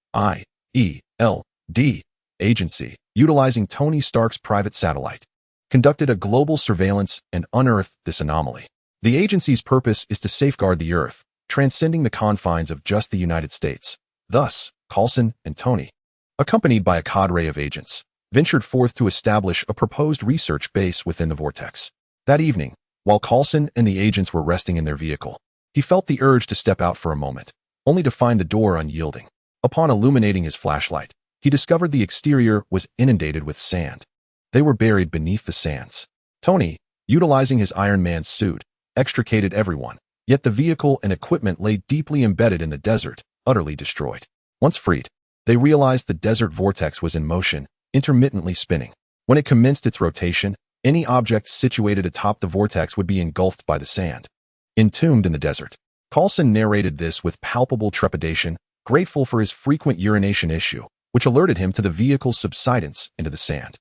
Speaker 1: agency, utilizing Tony Stark's private satellite, conducted a global surveillance and unearthed this anomaly. The agency's purpose is to safeguard the Earth, transcending the confines of just the United States. Thus, Coulson and Tony, accompanied by a cadre of agents, ventured forth to establish a proposed research base within the vortex. That evening, while Coulson and the agents were resting in their vehicle, he felt the urge to step out for a moment, only to find the door unyielding. Upon illuminating his flashlight, he discovered the exterior was inundated with sand. They were buried beneath the sands. Tony, utilizing his Iron Man suit, extricated everyone, yet the vehicle and equipment lay deeply embedded in the desert, utterly destroyed. Once freed, they realized the desert vortex was in motion, intermittently spinning. When it commenced its rotation, any object situated atop the vortex would be engulfed by the sand. Entombed in the desert, Coulson narrated this with palpable trepidation, grateful for his frequent urination issue, which alerted him to the vehicle's subsidence into the sand.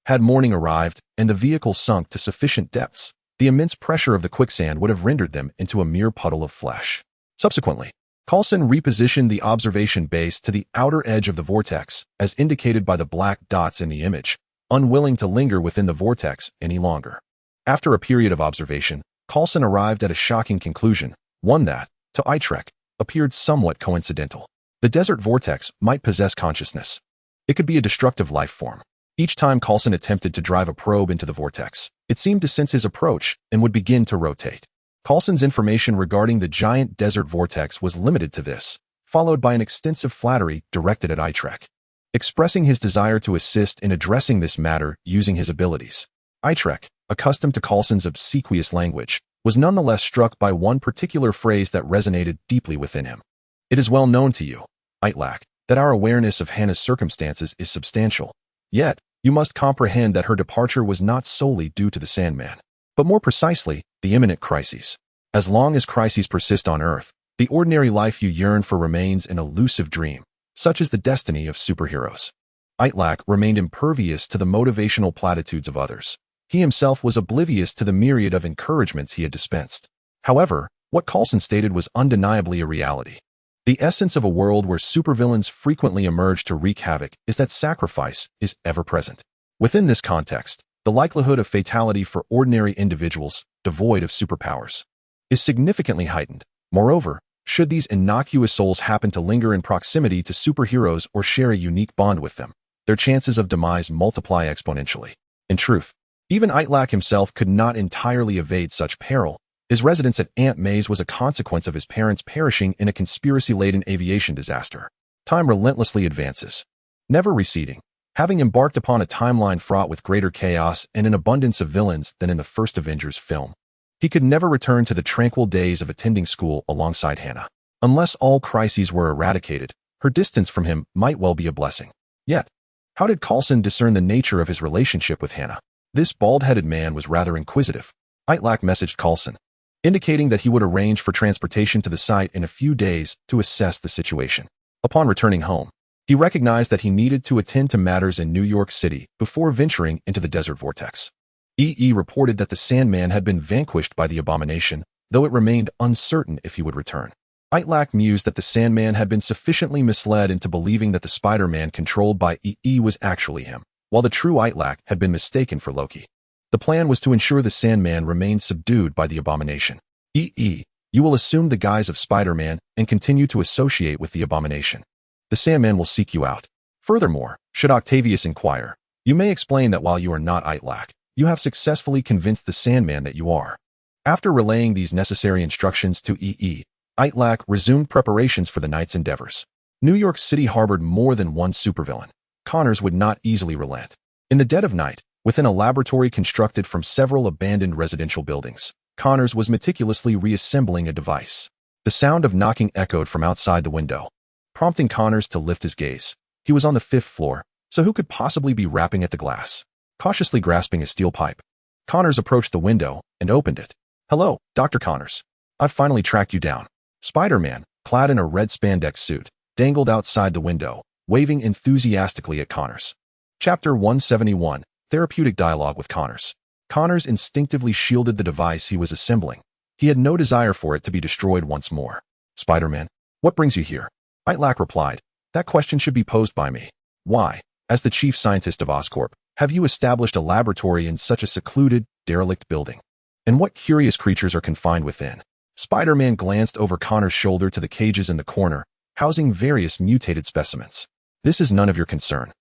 Speaker 1: Had morning arrived and the vehicle sunk to sufficient depths, the immense pressure of the quicksand would have rendered them into a mere puddle of flesh. Subsequently, Coulson repositioned the observation base to the outer edge of the vortex, as indicated by the black dots in the image, unwilling to linger within the vortex any longer. After a period of observation, Coulson arrived at a shocking conclusion, one that, to Itrek, appeared somewhat coincidental. The desert vortex might possess consciousness. It could be a destructive life form. Each time Coulson attempted to drive a probe into the vortex, it seemed to sense his approach and would begin to rotate. Coulson's information regarding the giant desert vortex was limited to this, followed by an extensive flattery directed at Itrek, expressing his desire to assist in addressing this matter using his abilities. Itrek, accustomed to Coulson's obsequious language, was nonetheless struck by one particular phrase that resonated deeply within him. "It is well known to you, Itrek, that our awareness of Hannah's circumstances is substantial. Yet, you must comprehend that her departure was not solely due to the Sandman, but more precisely, the imminent crises. As long as crises persist on Earth, the ordinary life you yearn for remains an elusive dream, such as the destiny of superheroes." Itrek remained impervious to the motivational platitudes of others. He himself was oblivious to the myriad of encouragements he had dispensed. However, what Coulson stated was undeniably a reality. The essence of a world where supervillains frequently emerge to wreak havoc is that sacrifice is ever present. Within this context, the likelihood of fatality for ordinary individuals, devoid of superpowers, is significantly heightened. Moreover, should these innocuous souls happen to linger in proximity to superheroes or share a unique bond with them, their chances of demise multiply exponentially. In truth, even Itrek himself could not entirely evade such peril. His residence at Aunt May's was a consequence of his parents perishing in a conspiracy-laden aviation disaster. Time relentlessly advances, never receding, having embarked upon a timeline fraught with greater chaos and an abundance of villains than in the first Avengers film. He could never return to the tranquil days of attending school alongside Hannah. Unless all crises were eradicated, her distance from him might well be a blessing. Yet, how did Coulson discern the nature of his relationship with Hannah? This bald-headed man was rather inquisitive. Itrek messaged Coulson, indicating that he would arrange for transportation to the site in a few days to assess the situation. Upon returning home, he recognized that he needed to attend to matters in New York City before venturing into the desert vortex. EE reported that the Sandman had been vanquished by the Abomination, though it remained uncertain if he would return. Itrek mused that the Sandman had been sufficiently misled into believing that the Spider-Man controlled by EE was actually him, while the true Itrek had been mistaken for Loki. The plan was to ensure the Sandman remained subdued by the Abomination. EE, you will assume the guise of Spider-Man and continue to associate with the Abomination. The Sandman will seek you out. Furthermore, should Octavius inquire, you may explain that while you are not Itrek, you have successfully convinced the Sandman that you are. After relaying these necessary instructions to EE, Itrek resumed preparations for the night's endeavors. New York City harbored more than one supervillain. Connors would not easily relent. In the dead of night, within a laboratory constructed from several abandoned residential buildings, Connors was meticulously reassembling a device. The sound of knocking echoed from outside the window, prompting Connors to lift his gaze. He was on the 5th floor, so who could possibly be rapping at the glass? Cautiously grasping a steel pipe, Connors approached the window and opened it. "Hello, Dr. Connors. I've finally tracked you down." "Spider-Man, clad in a red spandex suit, dangled outside the window, waving enthusiastically at Connors. Chapter 171, Therapeutic Dialogue with Connors. Connors instinctively shielded the device he was assembling. He had no desire for it to be destroyed once more. Spider-Man, what brings you here? Itrek replied, that question should be posed by me. Why, as the chief scientist of Oscorp, have you established a laboratory in such a secluded, derelict building? And what curious creatures are confined within? Spider-Man glanced over Connor's shoulder to the cages in the corner, housing various mutated specimens. This is none of your concern.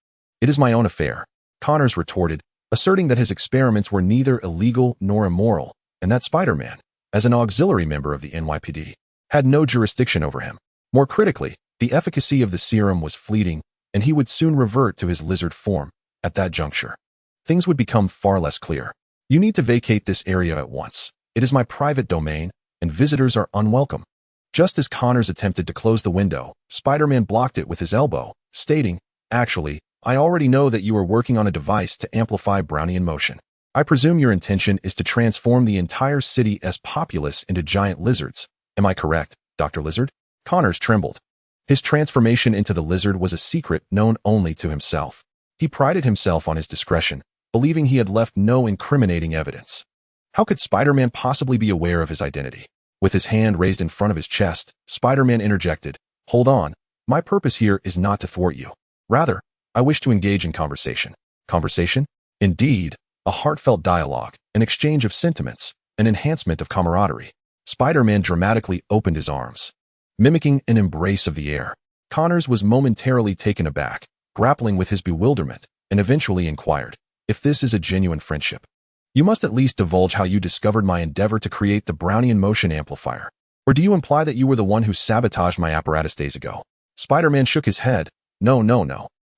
Speaker 1: It is my own affair, Connors retorted, asserting that his experiments were neither illegal nor immoral, and that Spider-Man, as an auxiliary member of the NYPD, had no jurisdiction over him. More critically, the efficacy of the serum was fleeting, and he would soon revert to his lizard form. At that juncture, things would become far less clear. You need to vacate this area at once. It is my private domain, and visitors are unwelcome. Just as Connors attempted to close the window, Spider-Man blocked it with his elbow, stating, actually, I already know that you are working on a device to amplify Brownian motion. I presume your intention is to transform the entire city's populace into giant lizards. Am I correct, Dr. Lizard? Connors trembled. His transformation into the lizard was a secret known only to himself. He prided himself on his discretion, believing he had left no incriminating evidence. How could Spider-Man possibly be aware of his identity? With his hand raised in front of his chest, Spider-Man interjected, hold on, my purpose here is not to thwart you. Rather, I wish to engage in conversation. Conversation? Indeed, a heartfelt dialogue, an exchange of sentiments, an enhancement of camaraderie. Spider-Man dramatically opened his arms, mimicking an embrace of the air. Connors was momentarily taken aback, grappling with his bewilderment, and eventually inquired, if this is a genuine friendship, you must at least divulge how you discovered my endeavor to create the Brownian motion amplifier. Or do you imply that you were the one who sabotaged my apparatus days ago? Spider-Man shook his head. No.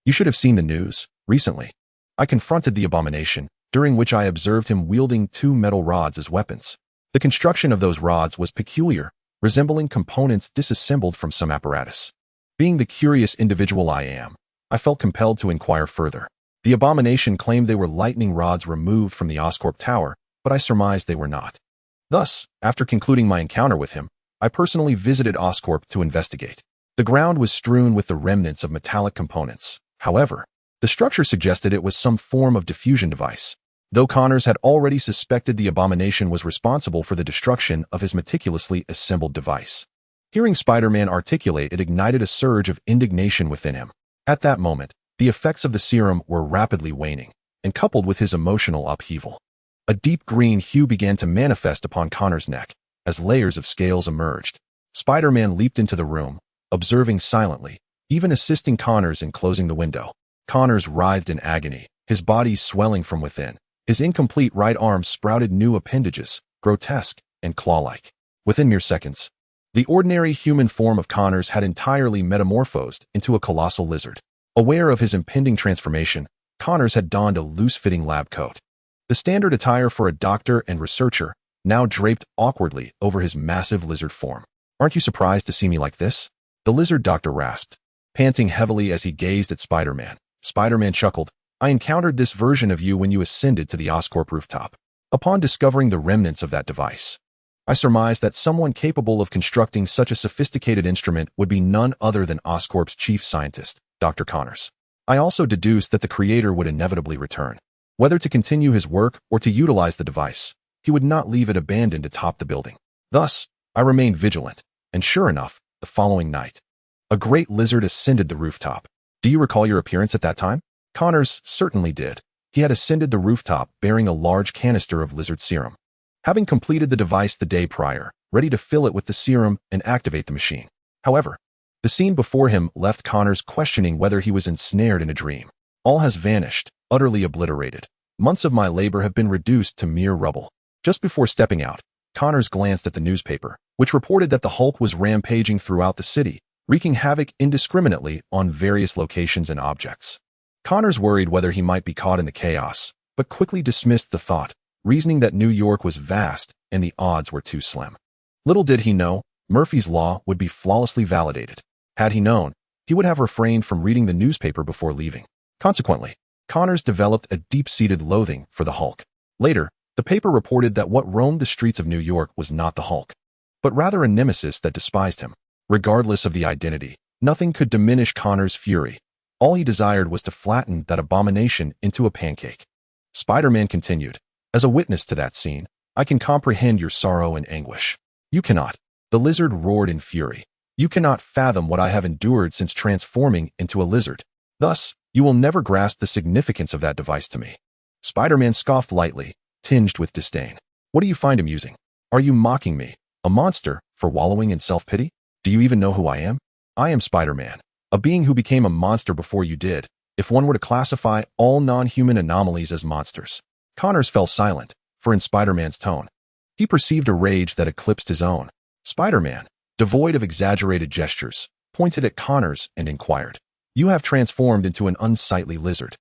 Speaker 1: You should have seen the news. Recently, I confronted the abomination, during which I observed him wielding 2 metal rods as weapons. The construction of those rods was peculiar, resembling components disassembled from some apparatus. Being the curious individual I am, I felt compelled to inquire further. The abomination claimed they were lightning rods removed from the Oscorp tower, but I surmised they were not. Thus, after concluding my encounter with him, I personally visited Oscorp to investigate. The ground was strewn with the remnants of metallic components. However, the structure suggested it was some form of diffusion device. Though Connors had already suspected the abomination was responsible for the destruction of his meticulously assembled device. Hearing Spider-Man articulate, it ignited a surge of indignation within him. At that moment, the effects of the serum were rapidly waning, and coupled with his emotional upheaval, a deep green hue began to manifest upon Connor's neck as layers of scales emerged. Spider-Man leaped into the room, observing silently, even assisting Connors in closing the window. Connors writhed in agony, his body swelling from within. His incomplete right arm sprouted new appendages, grotesque and claw-like. Within mere seconds, the ordinary human form of Connors had entirely metamorphosed into a colossal lizard. Aware of his impending transformation, Connors had donned a loose-fitting lab coat, the standard attire for a doctor and researcher, now draped awkwardly over his massive lizard form. Aren't you surprised to see me like this? The lizard doctor rasped, panting heavily as he gazed at Spider-Man. Spider-Man chuckled, I encountered this version of you when you ascended to the Oscorp rooftop. Upon discovering the remnants of that device, I surmised that someone capable of constructing such a sophisticated instrument would be none other than Oscorp's chief scientist, Dr. Connors. I also deduced that the creator would inevitably return. Whether to continue his work or to utilize the device, he would not leave it abandoned atop the building. Thus, I remained vigilant, and sure enough, the following night, a great lizard ascended the rooftop. Do you recall your appearance at that time? Connors certainly did. He had ascended the rooftop bearing a large canister of lizard serum, having completed the device the day prior, ready to fill it with the serum and activate the machine. However, the scene before him left Connors questioning whether he was ensnared in a dream. All has vanished, utterly obliterated. Months of my labor have been reduced to mere rubble. Just before stepping out, Connors glanced at the newspaper, which reported that the Hulk was rampaging throughout the city, wreaking havoc indiscriminately on various locations and objects. Connors worried whether he might be caught in the chaos, but quickly dismissed the thought, reasoning that New York was vast and the odds were too slim. Little did he know, Murphy's Law would be flawlessly validated. Had he known, he would have refrained from reading the newspaper before leaving. Consequently, Connors developed a deep-seated loathing for the Hulk. Later, the paper reported that what roamed the streets of New York was not the Hulk, but rather a nemesis that despised him. Regardless of the identity, nothing could diminish Connor's fury. All he desired was to flatten that abomination into a pancake. Spider-Man continued, "As a witness to that scene, I can comprehend your sorrow and anguish. You cannot." The lizard roared in fury. "You cannot fathom what I have endured since transforming into a lizard. Thus, you will never grasp the significance of that device to me." Spider-Man scoffed lightly, tinged with disdain. "What do you find amusing? Are you mocking me, a monster, for wallowing in self-pity? Do you even know who I am? I am Spider-Man, a being who became a monster before you did, if one were to classify all non-human anomalies as monsters." Connors fell silent, for in Spider-Man's tone, he perceived a rage that eclipsed his own. Spider-Man, devoid of exaggerated gestures, pointed at Connors and inquired, "You have transformed into an unsightly lizard.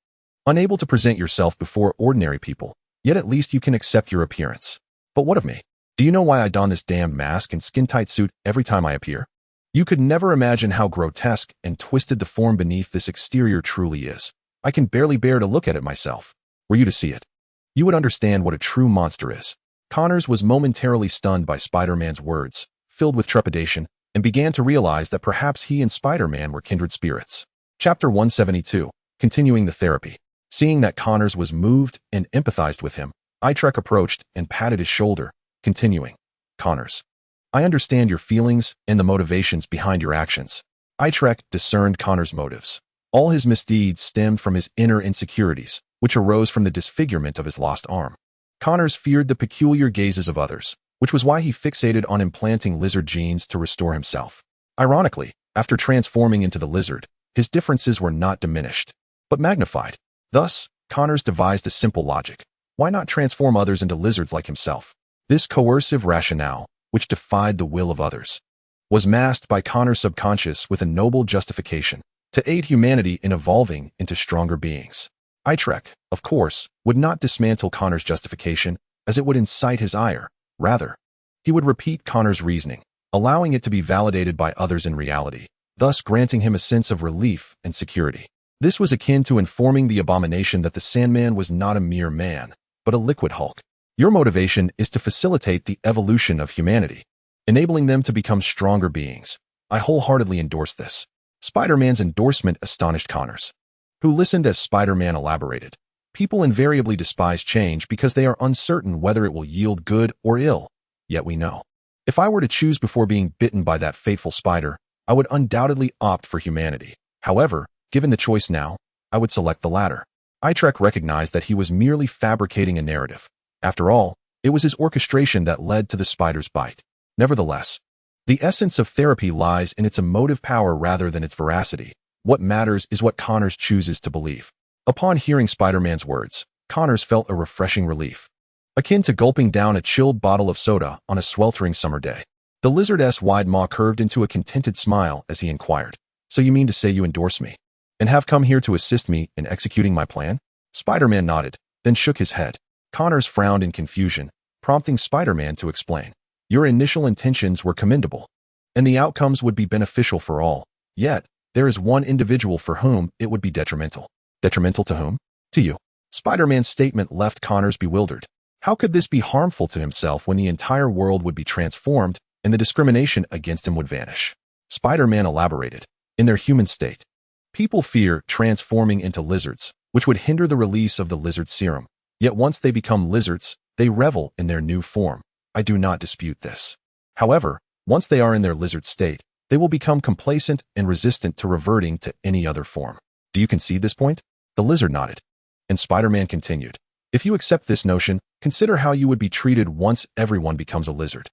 Speaker 1: Unable to present yourself before ordinary people, yet at least you can accept your appearance. But what of me? Do you know why I don this damned mask and skin-tight suit every time I appear? You could never imagine how grotesque and twisted the form beneath this exterior truly is. I can barely bear to look at it myself. Were you to see it, you would understand what a true monster is." Connors was momentarily stunned by Spider-Man's words, filled with trepidation, and began to realize that perhaps he and Spider-Man were kindred spirits. Chapter 172, Continuing the Therapy. Seeing that Connors was moved and empathized with him, Itrek approached and patted his shoulder, continuing, "Connors, I understand your feelings and the motivations behind your actions." Itrek discerned Connor's motives. All his misdeeds stemmed from his inner insecurities, which arose from the disfigurement of his lost arm. Connors feared the peculiar gazes of others, which was why he fixated on implanting lizard genes to restore himself. Ironically, after transforming into the lizard, his differences were not diminished, but magnified. Thus, Connors devised a simple logic. Why not transform others into lizards like himself? This coercive rationale, which defied the will of others, was masked by Connor's subconscious with a noble justification: to aid humanity in evolving into stronger beings. Itrek, of course, would not dismantle Connor's justification, as it would incite his ire. Rather, he would repeat Connor's reasoning, allowing it to be validated by others in reality, thus granting him a sense of relief and security. This was akin to informing the abomination that the Sandman was not a mere man, but a liquid Hulk. Your motivation is to facilitate the evolution of humanity, enabling them to become stronger beings. I wholeheartedly endorse this. Spider-Man's endorsement astonished Connors, who listened as Spider-Man elaborated. People invariably despise change because they are uncertain whether it will yield good or ill. Yet we know. If I were to choose before being bitten by that fateful spider, I would undoubtedly opt for humanity. However, given the choice now, I would select the latter. Itrek recognized that he was merely fabricating a narrative. After all, it was his orchestration that led to the spider's bite. Nevertheless, the essence of therapy lies in its emotive power rather than its veracity. What matters is what Connors chooses to believe. Upon hearing Spider-Man's words, Connors felt a refreshing relief, akin to gulping down a chilled bottle of soda on a sweltering summer day. The lizard's wide maw curved into a contented smile as he inquired, "So you mean to say you endorse me, and have come here to assist me in executing my plan?" Spider-Man nodded, then shook his head. Connors frowned in confusion, prompting Spider-Man to explain. "Your initial intentions were commendable, and the outcomes would be beneficial for all. Yet, there is one individual for whom it would be detrimental." "Detrimental to whom?" "To you." Spider-Man's statement left Connors bewildered. How could this be harmful to himself when the entire world would be transformed and the discrimination against him would vanish? Spider-Man elaborated. "In their human state, people fear transforming into lizards, which would hinder the release of the lizard serum. Yet once they become lizards, they revel in their new form. I do not dispute this. However, once they are in their lizard state, they will become complacent and resistant to reverting to any other form. Do you concede this point?" The lizard nodded, and Spider-Man continued. "If you accept this notion, consider how you would be treated once everyone becomes a lizard."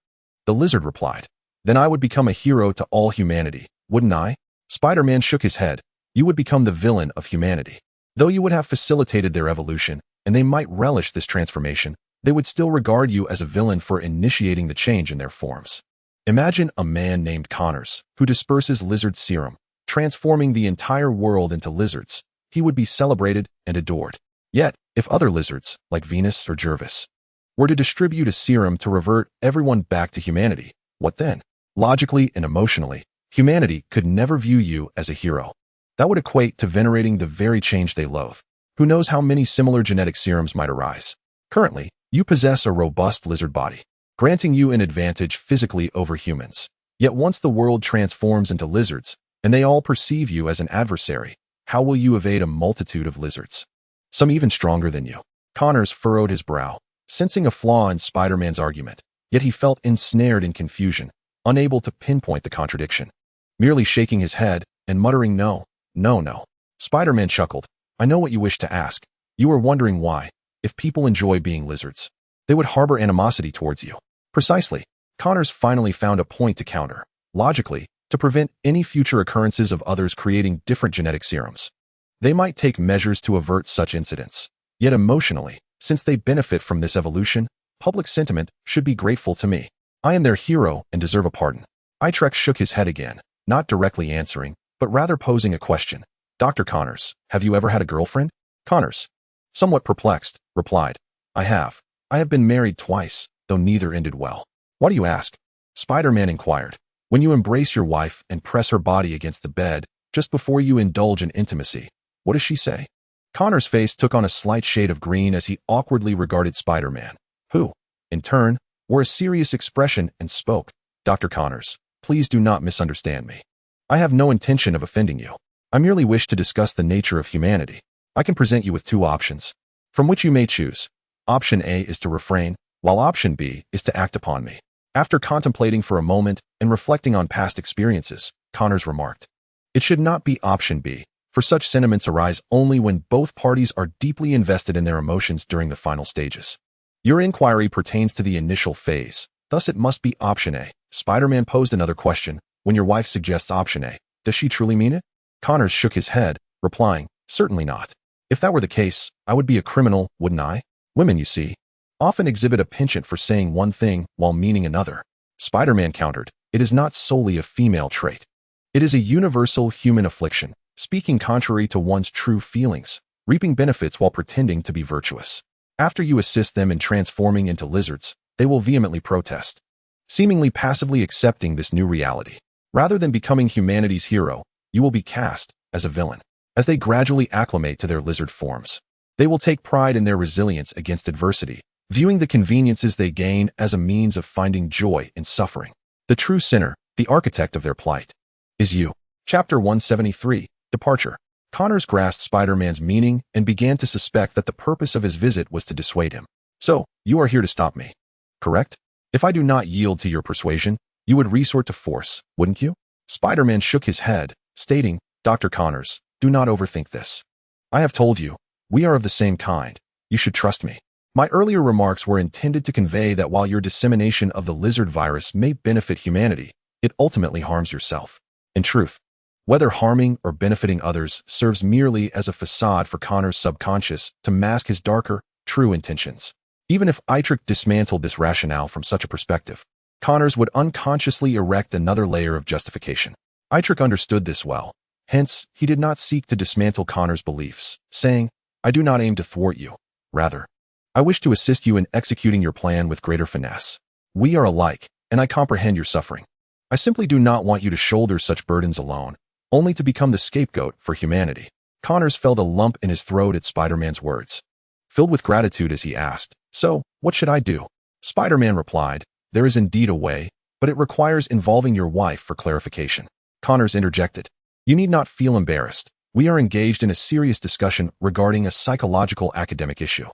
Speaker 1: The lizard replied, "Then I would become a hero to all humanity, wouldn't I?" Spider-Man shook his head. "You would become the villain of humanity. Though you would have facilitated their evolution, and they might relish this transformation, they would still regard you as a villain for initiating the change in their forms. Imagine a man named Connors, who disperses lizard serum, transforming the entire world into lizards. He would be celebrated and adored. Yet, if other lizards, like Venus or Jervis, were to distribute a serum to revert everyone back to humanity, what then? Logically and emotionally, humanity could never view you as a hero. That would equate to venerating the very change they loathe. Who knows how many similar genetic serums might arise? Currently, you possess a robust lizard body, granting you an advantage physically over humans. Yet once the world transforms into lizards, and they all perceive you as an adversary, how will you evade a multitude of lizards? Some even stronger than you. Connors furrowed his brow, sensing a flaw in Spider-Man's argument, yet he felt ensnared in confusion, unable to pinpoint the contradiction. Merely shaking his head and muttering no. Spider-Man chuckled. I know what you wish to ask. You are wondering why, if people enjoy being lizards, they would harbor animosity towards you. Precisely. Connors finally found a point to counter, logically, to prevent any future occurrences of others creating different genetic serums. They might take measures to avert such incidents. Yet emotionally, since they benefit from this evolution, public sentiment should be grateful to me. I am their hero and deserve a pardon. Itrek shook his head again, not directly answering, but rather posing a question. Dr. Connors, have you ever had a girlfriend? Connors, somewhat perplexed, replied, I have. I have been married twice, though neither ended well. Why do you ask? Spider-Man inquired. When you embrace your wife and press her body against the bed, just before you indulge in intimacy, what does she say? Connor's face took on a slight shade of green as he awkwardly regarded Spider-Man, who, in turn, wore a serious expression and spoke. Dr. Connors, please do not misunderstand me. I have no intention of offending you. I merely wish to discuss the nature of humanity. I can present you with two options, from which you may choose. Option A is to refrain, while option B is to act upon me. After contemplating for a moment and reflecting on past experiences, Connors remarked, it should not be option B, for such sentiments arise only when both parties are deeply invested in their emotions during the final stages. Your inquiry pertains to the initial phase, thus it must be option A. Spider-Man posed another question. When your wife suggests option A, does she truly mean it? Connors shook his head, replying, certainly not. If that were the case, I would be a criminal, wouldn't I? Women, you see, often exhibit a penchant for saying one thing while meaning another. Spider-Man countered, it is not solely a female trait. It is a universal human affliction, speaking contrary to one's true feelings, reaping benefits while pretending to be virtuous. After you assist them in transforming into lizards, they will vehemently protest, seemingly passively accepting this new reality. Rather than becoming humanity's hero, you will be cast as a villain. As they gradually acclimate to their lizard forms, they will take pride in their resilience against adversity, viewing the conveniences they gain as a means of finding joy in suffering. The true sinner, the architect of their plight, is you. Chapter 173, Departure. Connors grasped Spider-Man's meaning and began to suspect that the purpose of his visit was to dissuade him. So, you are here to stop me, correct? If I do not yield to your persuasion, you would resort to force, wouldn't you? Spider-Man shook his head, stating, Dr. Connors, do not overthink this. I have told you, we are of the same kind. You should trust me. My earlier remarks were intended to convey that while your dissemination of the lizard virus may benefit humanity, it ultimately harms yourself. In truth, whether harming or benefiting others serves merely as a facade for Connor's subconscious to mask his darker, true intentions. Even if Itrek dismantled this rationale from such a perspective, Connors would unconsciously erect another layer of justification. Itrek understood this well. Hence, he did not seek to dismantle Connor's beliefs, saying, I do not aim to thwart you. Rather, I wish to assist you in executing your plan with greater finesse. We are alike, and I comprehend your suffering. I simply do not want you to shoulder such burdens alone, only to become the scapegoat for humanity. Connors felt a lump in his throat at Spider-Man's words, filled with gratitude as he asked, so, what should I do? Spider-Man replied, there is indeed a way, but it requires involving your wife for clarification. Connors interjected, you need not feel embarrassed. We are engaged in a serious discussion regarding a psychological academic issue.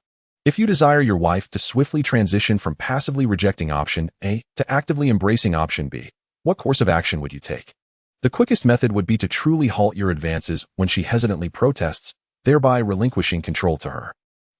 Speaker 1: If you desire your wife to swiftly transition from passively rejecting option A to actively embracing option B, what course of action would you take? The quickest method would be to truly halt your advances when she hesitantly protests, thereby relinquishing control to her.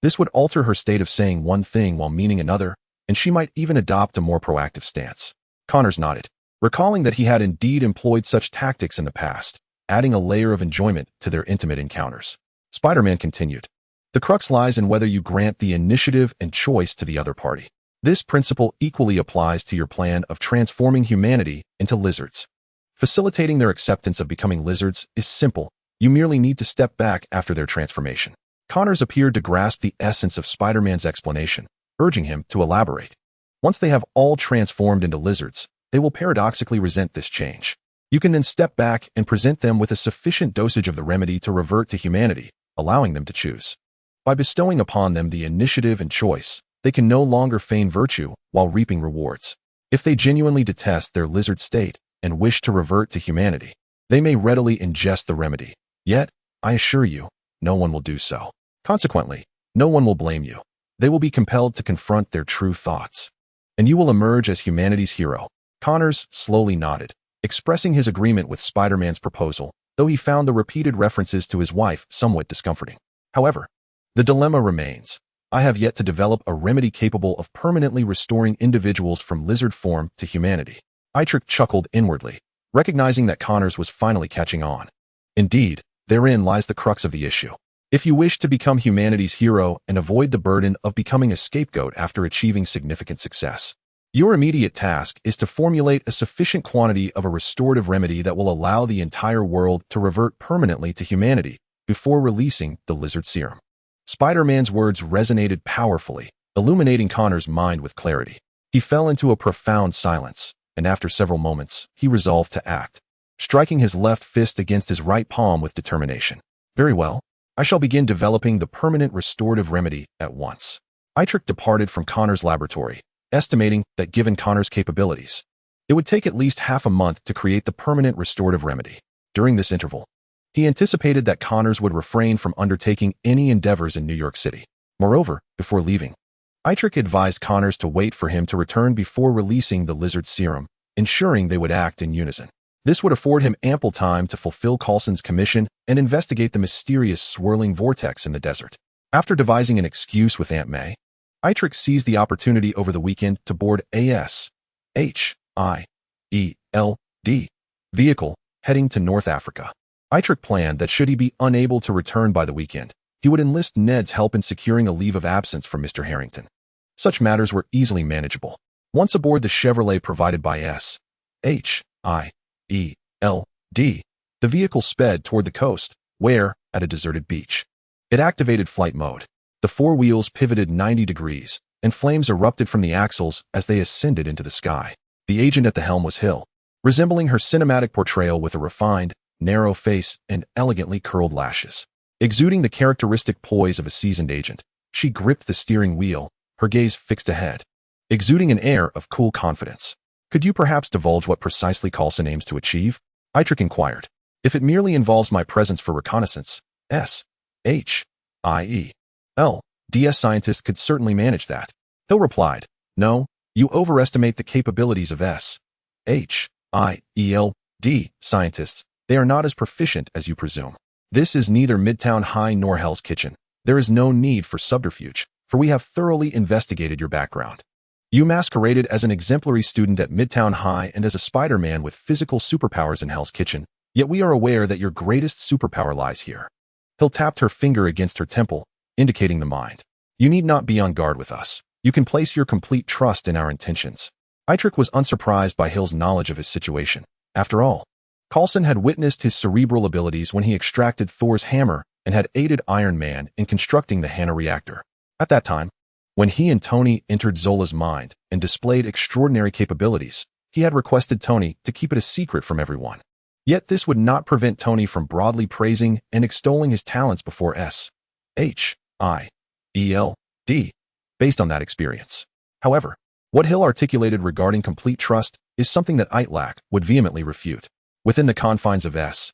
Speaker 1: This would alter her state of saying one thing while meaning another, and she might even adopt a more proactive stance. Connors nodded, recalling that he had indeed employed such tactics in the past, adding a layer of enjoyment to their intimate encounters. Spider-Man continued, the crux lies in whether you grant the initiative and choice to the other party. This principle equally applies to your plan of transforming humanity into lizards. Facilitating their acceptance of becoming lizards is simple. You merely need to step back after their transformation. Connors appeared to grasp the essence of Spider-Man's explanation, urging him to elaborate. Once they have all transformed into lizards, they will paradoxically resent this change. You can then step back and present them with a sufficient dosage of the remedy to revert to humanity, allowing them to choose. By bestowing upon them the initiative and choice, they can no longer feign virtue while reaping rewards. If they genuinely detest their lizard state, and wish to revert to humanity. They may readily ingest the remedy. Yet, I assure you, no one will do so. Consequently, no one will blame you. They will be compelled to confront their true thoughts. And you will emerge as humanity's hero. Connors slowly nodded, expressing his agreement with Spider-Man's proposal, though he found the repeated references to his wife somewhat discomforting. However, the dilemma remains. I have yet to develop a remedy capable of permanently restoring individuals from lizard form to humanity. Itrek chuckled inwardly, recognizing that Connors was finally catching on. Indeed, therein lies the crux of the issue. If you wish to become humanity's hero and avoid the burden of becoming a scapegoat after achieving significant success, your immediate task is to formulate a sufficient quantity of a restorative remedy that will allow the entire world to revert permanently to humanity before releasing the lizard serum. Spider-Man's words resonated powerfully, illuminating Connor's mind with clarity. He fell into a profound silence, and after several moments, he resolved to act, striking his left fist against his right palm with determination. Very well. I shall begin developing the permanent restorative remedy at once. Itrek departed from Connor's laboratory, estimating that given Connor's capabilities, it would take at least half a month to create the permanent restorative remedy. During this interval, he anticipated that Connors would refrain from undertaking any endeavors in New York City. Moreover, before leaving, Itrek advised Connors to wait for him to return before releasing the lizard serum, ensuring they would act in unison. This would afford him ample time to fulfill Coulson's commission and investigate the mysterious swirling vortex in the desert. After devising an excuse with Aunt May, Itrek seized the opportunity over the weekend to board a S.H.I.E.L.D. vehicle heading to North Africa. Itrek planned that should he be unable to return by the weekend, he would enlist Ned's help in securing a leave of absence from Mr. Harrington. Such matters were easily manageable. Once aboard the Chevrolet provided by S.H.I.E.L.D., the vehicle sped toward the coast, where, at a deserted beach, it activated flight mode. The four wheels pivoted 90 degrees, and flames erupted from the axles as they ascended into the sky. The agent at the helm was Hill, resembling her cinematic portrayal with a refined, narrow face and elegantly curled lashes. Exuding the characteristic poise of a seasoned agent, she gripped the steering wheel, her gaze fixed ahead, exuding an air of cool confidence. Could you perhaps divulge what precisely Coulson aims to achieve? Itrek inquired. If it merely involves my presence for reconnaissance, S.H.I.E.L.D. scientists could certainly manage that. Hill replied, No, you overestimate the capabilities of S.H.I.E.L.D. scientists. They are not as proficient as you presume. This is neither Midtown High nor Hell's Kitchen. There is no need for subterfuge, for we have thoroughly investigated your background. You masqueraded as an exemplary student at Midtown High and as a Spider-Man with physical superpowers in Hell's Kitchen, yet we are aware that your greatest superpower lies here. Hill tapped her finger against her temple, indicating the mind. You need not be on guard with us. You can place your complete trust in our intentions. Itrek was unsurprised by Hill's knowledge of his situation. After all, Coulson had witnessed his cerebral abilities when he extracted Thor's hammer and had aided Iron Man in constructing the Hana reactor. At that time, when he and Tony entered Zola's mind and displayed extraordinary capabilities, he had requested Tony to keep it a secret from everyone. Yet this would not prevent Tony from broadly praising and extolling his talents before S.H.I.E.L.D. based on that experience. However, what Hill articulated regarding complete trust is something that Itrek would vehemently refute. Within the confines of S.H.I.E.L.D.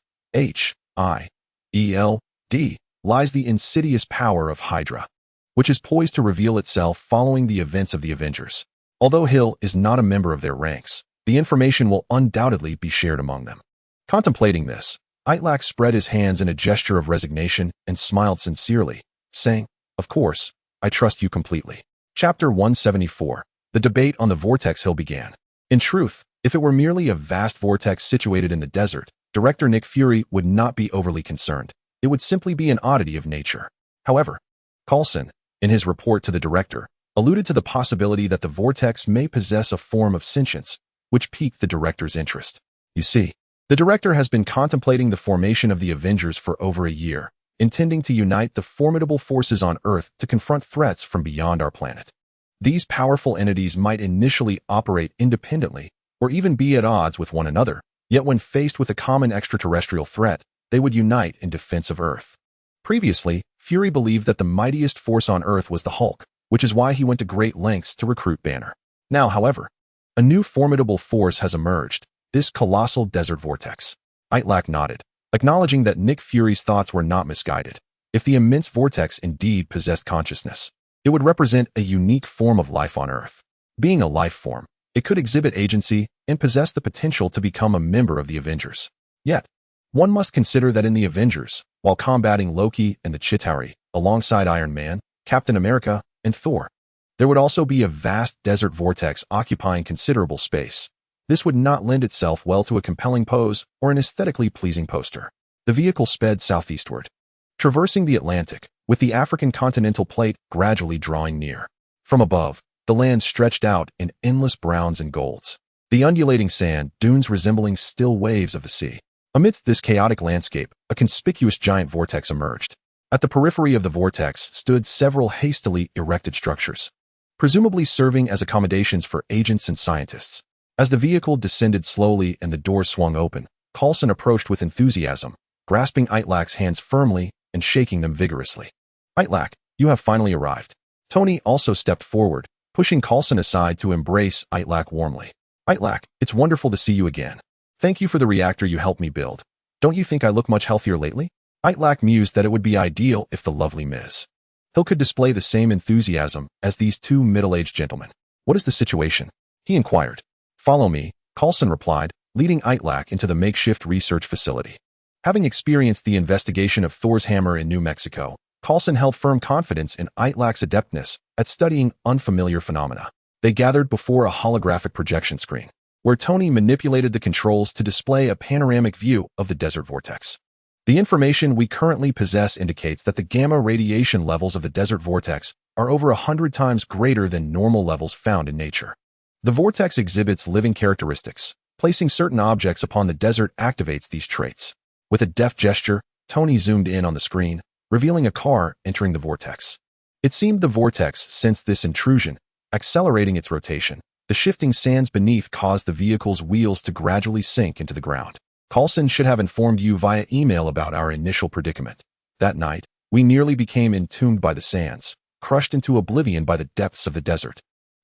Speaker 1: lies the insidious power of Hydra, which is poised to reveal itself following the events of the Avengers. Although Hill is not a member of their ranks, the information will undoubtedly be shared among them. Contemplating this, Itrek spread his hands in a gesture of resignation and smiled sincerely, saying, Of course, I trust you completely. Chapter 174. The debate on the vortex Hill began. In truth, if it were merely a vast vortex situated in the desert, director Nick Fury would not be overly concerned. It would simply be an oddity of nature. However, Coulson, in his report to the director, alluded to the possibility that the vortex may possess a form of sentience, which piqued the director's interest. You see, the director has been contemplating the formation of the Avengers for over a year, intending to unite the formidable forces on Earth to confront threats from beyond our planet. These powerful entities might initially operate independently, or even be at odds with one another, yet when faced with a common extraterrestrial threat, they would unite in defense of Earth. Previously, Fury believed that the mightiest force on Earth was the Hulk, which is why he went to great lengths to recruit Banner. Now, however, a new formidable force has emerged. this colossal desert vortex. Itrek nodded, acknowledging that Nick Fury's thoughts were not misguided. If the immense vortex indeed possessed consciousness, it would represent a unique form of life on Earth. Being a life form, it could exhibit agency and possess the potential to become a member of the Avengers. Yet, one must consider that in the Avengers, while combating Loki and the Chitauri, alongside Iron Man, Captain America, and Thor, there would also be a vast desert vortex occupying considerable space. This would not lend itself well to a compelling pose or an aesthetically pleasing poster. The vehicle sped southeastward, traversing the Atlantic, with the African continental plate gradually drawing near. From above, the land stretched out in endless browns and golds, the undulating sand dunes resembling still waves of the sea. Amidst this chaotic landscape, a conspicuous giant vortex emerged. At the periphery of the vortex stood several hastily erected structures, presumably serving as accommodations for agents and scientists. As the vehicle descended slowly and the doors swung open, Coulson approached with enthusiasm, grasping Itrek's hands firmly and shaking them vigorously. Itrek, you have finally arrived. Tony also stepped forward, pushing Coulson aside to embrace Itrek warmly. Itrek, it's wonderful to see you again. Thank you for the reactor you helped me build. Don't you think I look much healthier lately? Itrek mused that it would be ideal if the lovely Ms. S.H.I.E.L.D could display the same enthusiasm as these two middle-aged gentlemen. What is the situation? He inquired. Follow me, Coulson replied, leading Itrek into the makeshift research facility. Having experienced the investigation of Thor's hammer in New Mexico, Coulson held firm confidence in Itrek's adeptness at studying unfamiliar phenomena. They gathered before a holographic projection screen, where Tony manipulated the controls to display a panoramic view of the desert vortex. The information we currently possess indicates that the gamma radiation levels of the desert vortex are over 100 times greater than normal levels found in nature. The vortex exhibits living characteristics. Placing certain objects upon the desert activates these traits. With a deft gesture, Tony zoomed in on the screen, revealing a car entering the vortex. It seemed the vortex sensed this intrusion, accelerating its rotation. The shifting sands beneath caused the vehicle's wheels to gradually sink into the ground. Coulson should have informed you via email about our initial predicament. That night, we nearly became entombed by the sands, crushed into oblivion by the depths of the desert.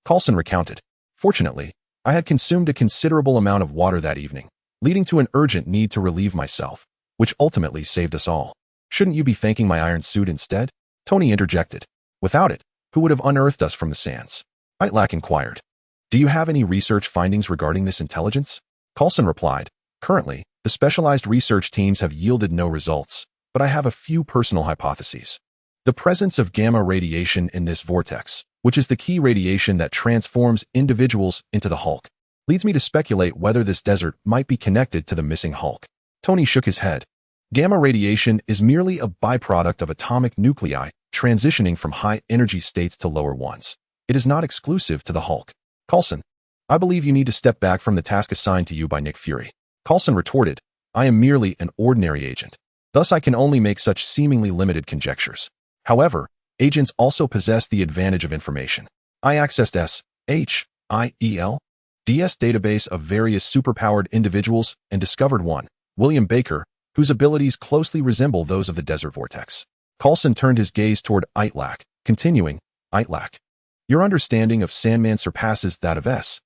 Speaker 1: Coulson recounted. Fortunately, I had consumed a considerable amount of water that evening, leading to an urgent need to relieve myself, which ultimately saved us all. Shouldn't you be thanking my iron suit instead? Tony interjected. Without it, who would have unearthed us from the sands? Itrek inquired. Do you have any research findings regarding this intelligence? Coulson replied. Currently, the specialized research teams have yielded no results, but I have a few personal hypotheses. The presence of gamma radiation in this vortex, which is the key radiation that transforms individuals into the Hulk, leads me to speculate whether this desert might be connected to the missing Hulk. Tony shook his head. Gamma radiation is merely a byproduct of atomic nuclei transitioning from high-energy states to lower ones. It is not exclusive to the Hulk. Coulson, I believe you need to step back from the task assigned to you by Nick Fury. Coulson retorted, I am merely an ordinary agent. Thus I can only make such seemingly limited conjectures. However, agents also possess the advantage of information. I accessed S.H.I.E.L.D's database of various superpowered individuals and discovered one, William Baker, whose abilities closely resemble those of the desert vortex. Coulson turned his gaze toward Itrek, continuing, Itrek, your understanding of Sandman surpasses that of S.H.I.E.L.D.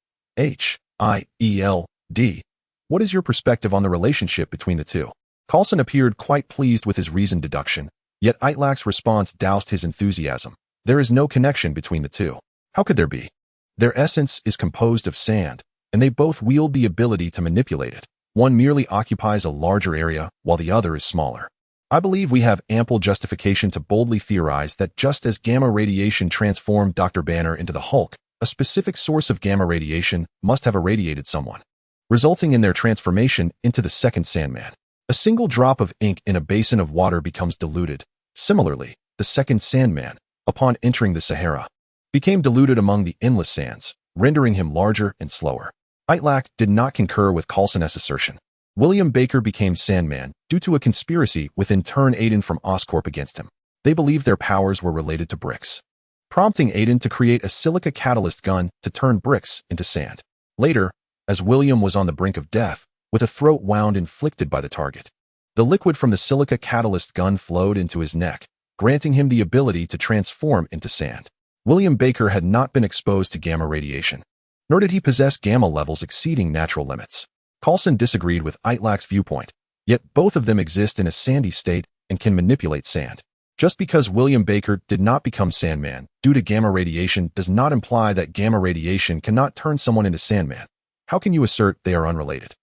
Speaker 1: What is your perspective on the relationship between the two? Coulson appeared quite pleased with his reasoned deduction, yet Itrek's response doused his enthusiasm. There is no connection between the two. How could there be? Their essence is composed of sand, and they both wield the ability to manipulate it. One merely occupies a larger area, while the other is smaller. I believe we have ample justification to boldly theorize that just as gamma radiation transformed Dr. Banner into the Hulk, a specific source of gamma radiation must have irradiated someone, resulting in their transformation into the second Sandman. A single drop of ink in a basin of water becomes diluted. Similarly, the second Sandman, upon entering the Sahara, became diluted among the endless sands, rendering him larger and slower. Itrek did not concur with Coulson's assertion. William Baker became Sandman due to a conspiracy with intern Aiden from Oscorp against him. They believed their powers were related to bricks, prompting Aiden to create a silica catalyst gun to turn bricks into sand. Later, as William was on the brink of death, with a throat wound inflicted by the target, the liquid from the silica catalyst gun flowed into his neck, granting him the ability to transform into sand. William Baker had not been exposed to gamma radiation, nor did he possess gamma levels exceeding natural limits. Coulson disagreed with Itlek's viewpoint, yet both of them exist in a sandy state and can manipulate sand. Just because William Baker did not become Sandman due to gamma radiation does not imply that gamma radiation cannot turn someone into Sandman. How can you assert they are unrelated?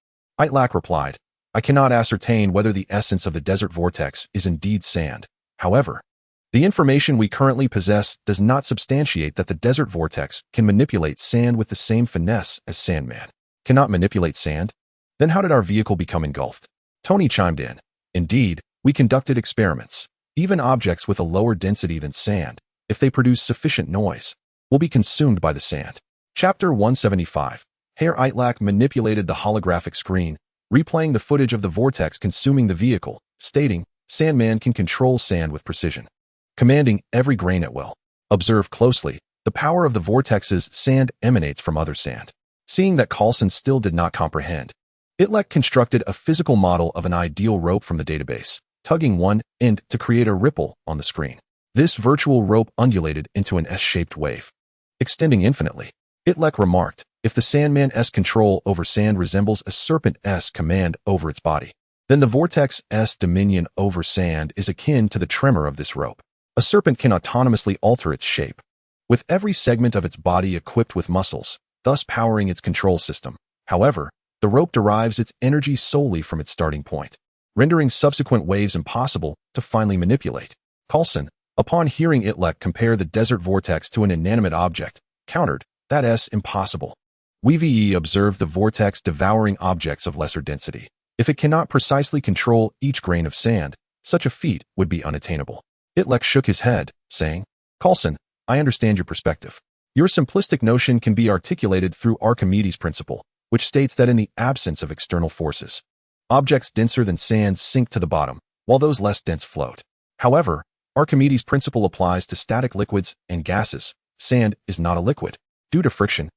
Speaker 1: Itlek replied, I cannot ascertain whether the essence of the desert vortex is indeed sand. However, the information we currently possess does not substantiate that the desert vortex can manipulate sand with the same finesse as Sandman. Cannot manipulate sand? Then how did our vehicle become engulfed? Tony chimed in. Indeed, we conducted experiments. Even objects with a lower density than sand, if they produce sufficient noise, will be consumed by the sand. Chapter 175. Herr Itlek manipulated the holographic screen, replaying the footage of the vortex consuming the vehicle, stating, Sandman can control sand with precision, commanding every grain at will. Observe closely, the power of the vortex's sand emanates from other sand. Seeing that Coulson still did not comprehend, Itlek constructed a physical model of an ideal rope from the database, tugging one end to create a ripple on the screen. This virtual rope undulated into an S-shaped wave, extending infinitely. Itlek remarked, if the Sandman's control over sand resembles a serpent's command over its body, then the vortex's dominion over sand is akin to the tremor of this rope. A serpent can autonomously alter its shape, with every segment of its body equipped with muscles, thus powering its control system. However, the rope derives its energy solely from its starting point, rendering subsequent waves impossible to finally manipulate. Coulson, upon hearing Itlek compare the desert vortex to an inanimate object, countered, that's impossible. We observed the vortex devouring objects of lesser density. If it cannot precisely control each grain of sand, such a feat would be unattainable. Itlek shook his head, saying, Coulson, I understand your perspective. Your simplistic notion can be articulated through Archimedes' principle, which states that in the absence of external forces, objects denser than sand sink to the bottom, while those less dense float. However, Archimedes' principle applies to static liquids and gases. Sand is not a liquid. Due to friction,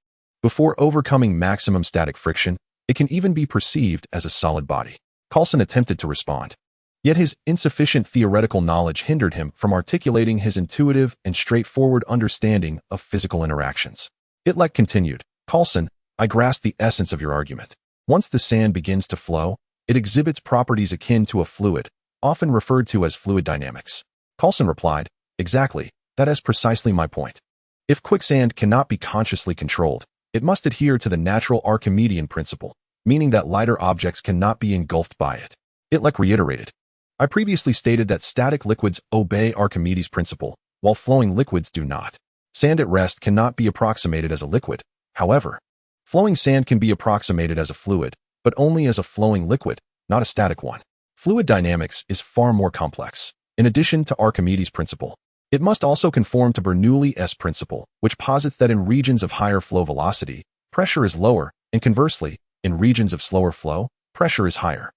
Speaker 1: before overcoming maximum static friction, it can even be perceived as a solid body. Coulson attempted to respond, yet his insufficient theoretical knowledge hindered him from articulating his intuitive and straightforward understanding of physical interactions. Itlek continued, Coulson, I grasp the essence of your argument. Once the sand begins to flow, it exhibits properties akin to a fluid, often referred to as fluid dynamics. Coulson replied, exactly, that is precisely my point. If quicksand cannot be consciously controlled, it must adhere to the natural Archimedean principle, meaning that lighter objects cannot be engulfed by it. Itlek reiterated, I previously stated that static liquids obey Archimedes' principle, while flowing liquids do not. Sand at rest cannot be approximated as a liquid. However, flowing sand can be approximated as a fluid, but only as a flowing liquid, not a static one. Fluid dynamics is far more complex. In addition to Archimedes' principle, it must also conform to Bernoulli's principle, which posits that in regions of higher flow velocity, pressure is lower, and conversely, in regions of slower flow, pressure is higher.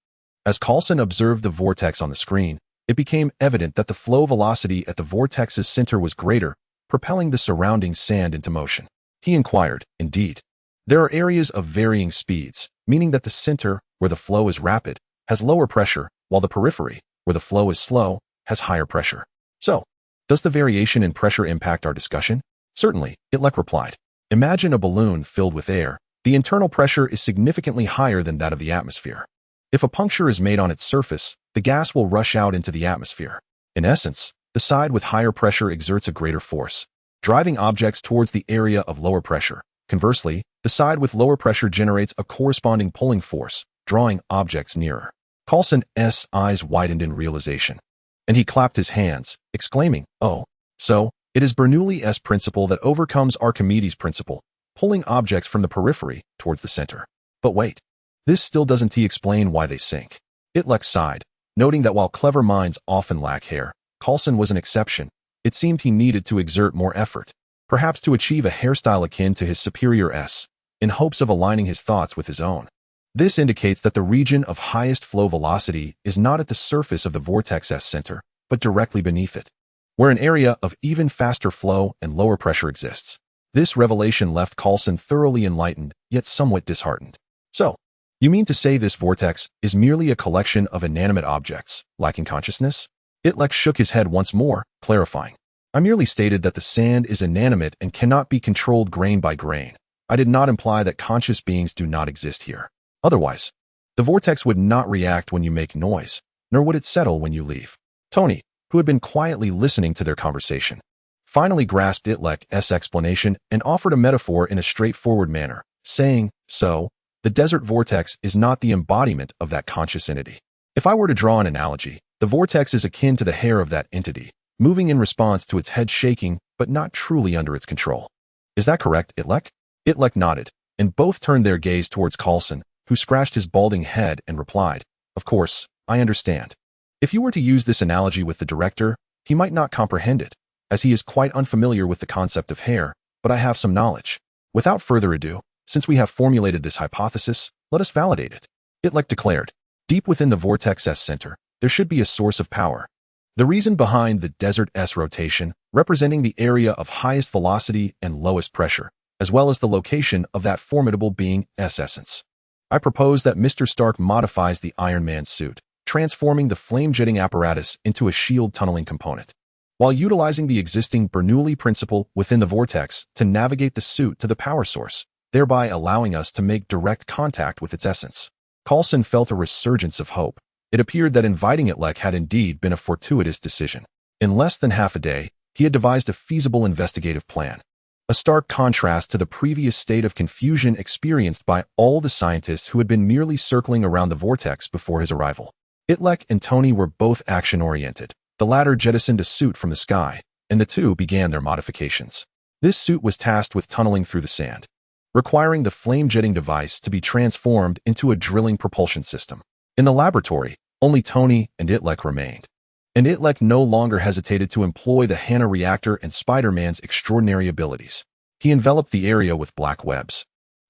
Speaker 1: As Coulson observed the vortex on the screen, it became evident that the flow velocity at the vortex's center was greater, propelling the surrounding sand into motion. He inquired, indeed, there are areas of varying speeds, meaning that the center, where the flow is rapid, has lower pressure, while the periphery, where the flow is slow, has higher pressure. So, does the variation in pressure impact our discussion? Certainly, Itlek replied. Imagine a balloon filled with air. The internal pressure is significantly higher than that of the atmosphere. If a puncture is made on its surface, the gas will rush out into the atmosphere. In essence, the side with higher pressure exerts a greater force, driving objects towards the area of lower pressure. Conversely, the side with lower pressure generates a corresponding pulling force, drawing objects nearer. Coulson's eyes widened in realization, and he clapped his hands, exclaiming, oh, so, it is Bernoulli's principle that overcomes Archimedes' principle, pulling objects from the periphery towards the center. But wait, this still doesn't explain why they sink. Itlek sighed, noting that while clever minds often lack hair, Coulson was an exception. It seemed he needed to exert more effort, perhaps to achieve a hairstyle akin to his superior S, in hopes of aligning his thoughts with his own. This indicates that the region of highest flow velocity is not at the surface of the vortex's center, but directly beneath it, where an area of even faster flow and lower pressure exists. This revelation left Coulson thoroughly enlightened, yet somewhat disheartened. So, you mean to say this vortex is merely a collection of inanimate objects, lacking consciousness? Itlek shook his head once more, clarifying. I merely stated that the sand is inanimate and cannot be controlled grain by grain. I did not imply that conscious beings do not exist here. Otherwise, The vortex would not react when you make noise, nor would it settle when you leave. Tony, who had been quietly listening to their conversation, finally grasped Itlek's explanation and offered a metaphor in a straightforward manner, saying, "So, the desert vortex is not the embodiment of that conscious entity. If I were to draw an analogy, the vortex is akin to the hair of that entity, moving in response to its head shaking, but not truly under its control. Is that correct, Itlek?" Itlek nodded, and both turned their gaze towards Coulson, who scratched his balding head and replied, "Of course, I understand. If you were to use this analogy with the director, he might not comprehend it, as he is quite unfamiliar with the concept of hair, but I have some knowledge. Without further ado, since we have formulated this hypothesis, let us validate it." Itlek declared. Deep within the vortex's center, there should be a source of power. The reason behind the desert's rotation, representing the area of highest velocity and lowest pressure, as well as the location of that formidable being's essence. I propose that Mr. Stark modifies the Iron Man suit, transforming the flame-jetting apparatus into a shield tunneling component, while utilizing the existing Bernoulli principle within the vortex to navigate the suit to the power source, thereby allowing us to make direct contact with its essence. Coulson felt a resurgence of hope. It appeared that inviting Itlek had indeed been a fortuitous decision. In less than half a day, he had devised a feasible investigative plan, a stark contrast to the previous state of confusion experienced by all the scientists who had been merely circling around the vortex before his arrival. Itlek and Tony were both action-oriented. The latter jettisoned a suit from the sky, and the two began their modifications. This suit was tasked with tunneling through the sand, requiring the flame-jetting device to be transformed into a drilling propulsion system. In the laboratory, only Tony and Itlek remained, and Itlek no longer hesitated to employ the Hana reactor and Spider-Man's extraordinary abilities. He enveloped the area with black webs,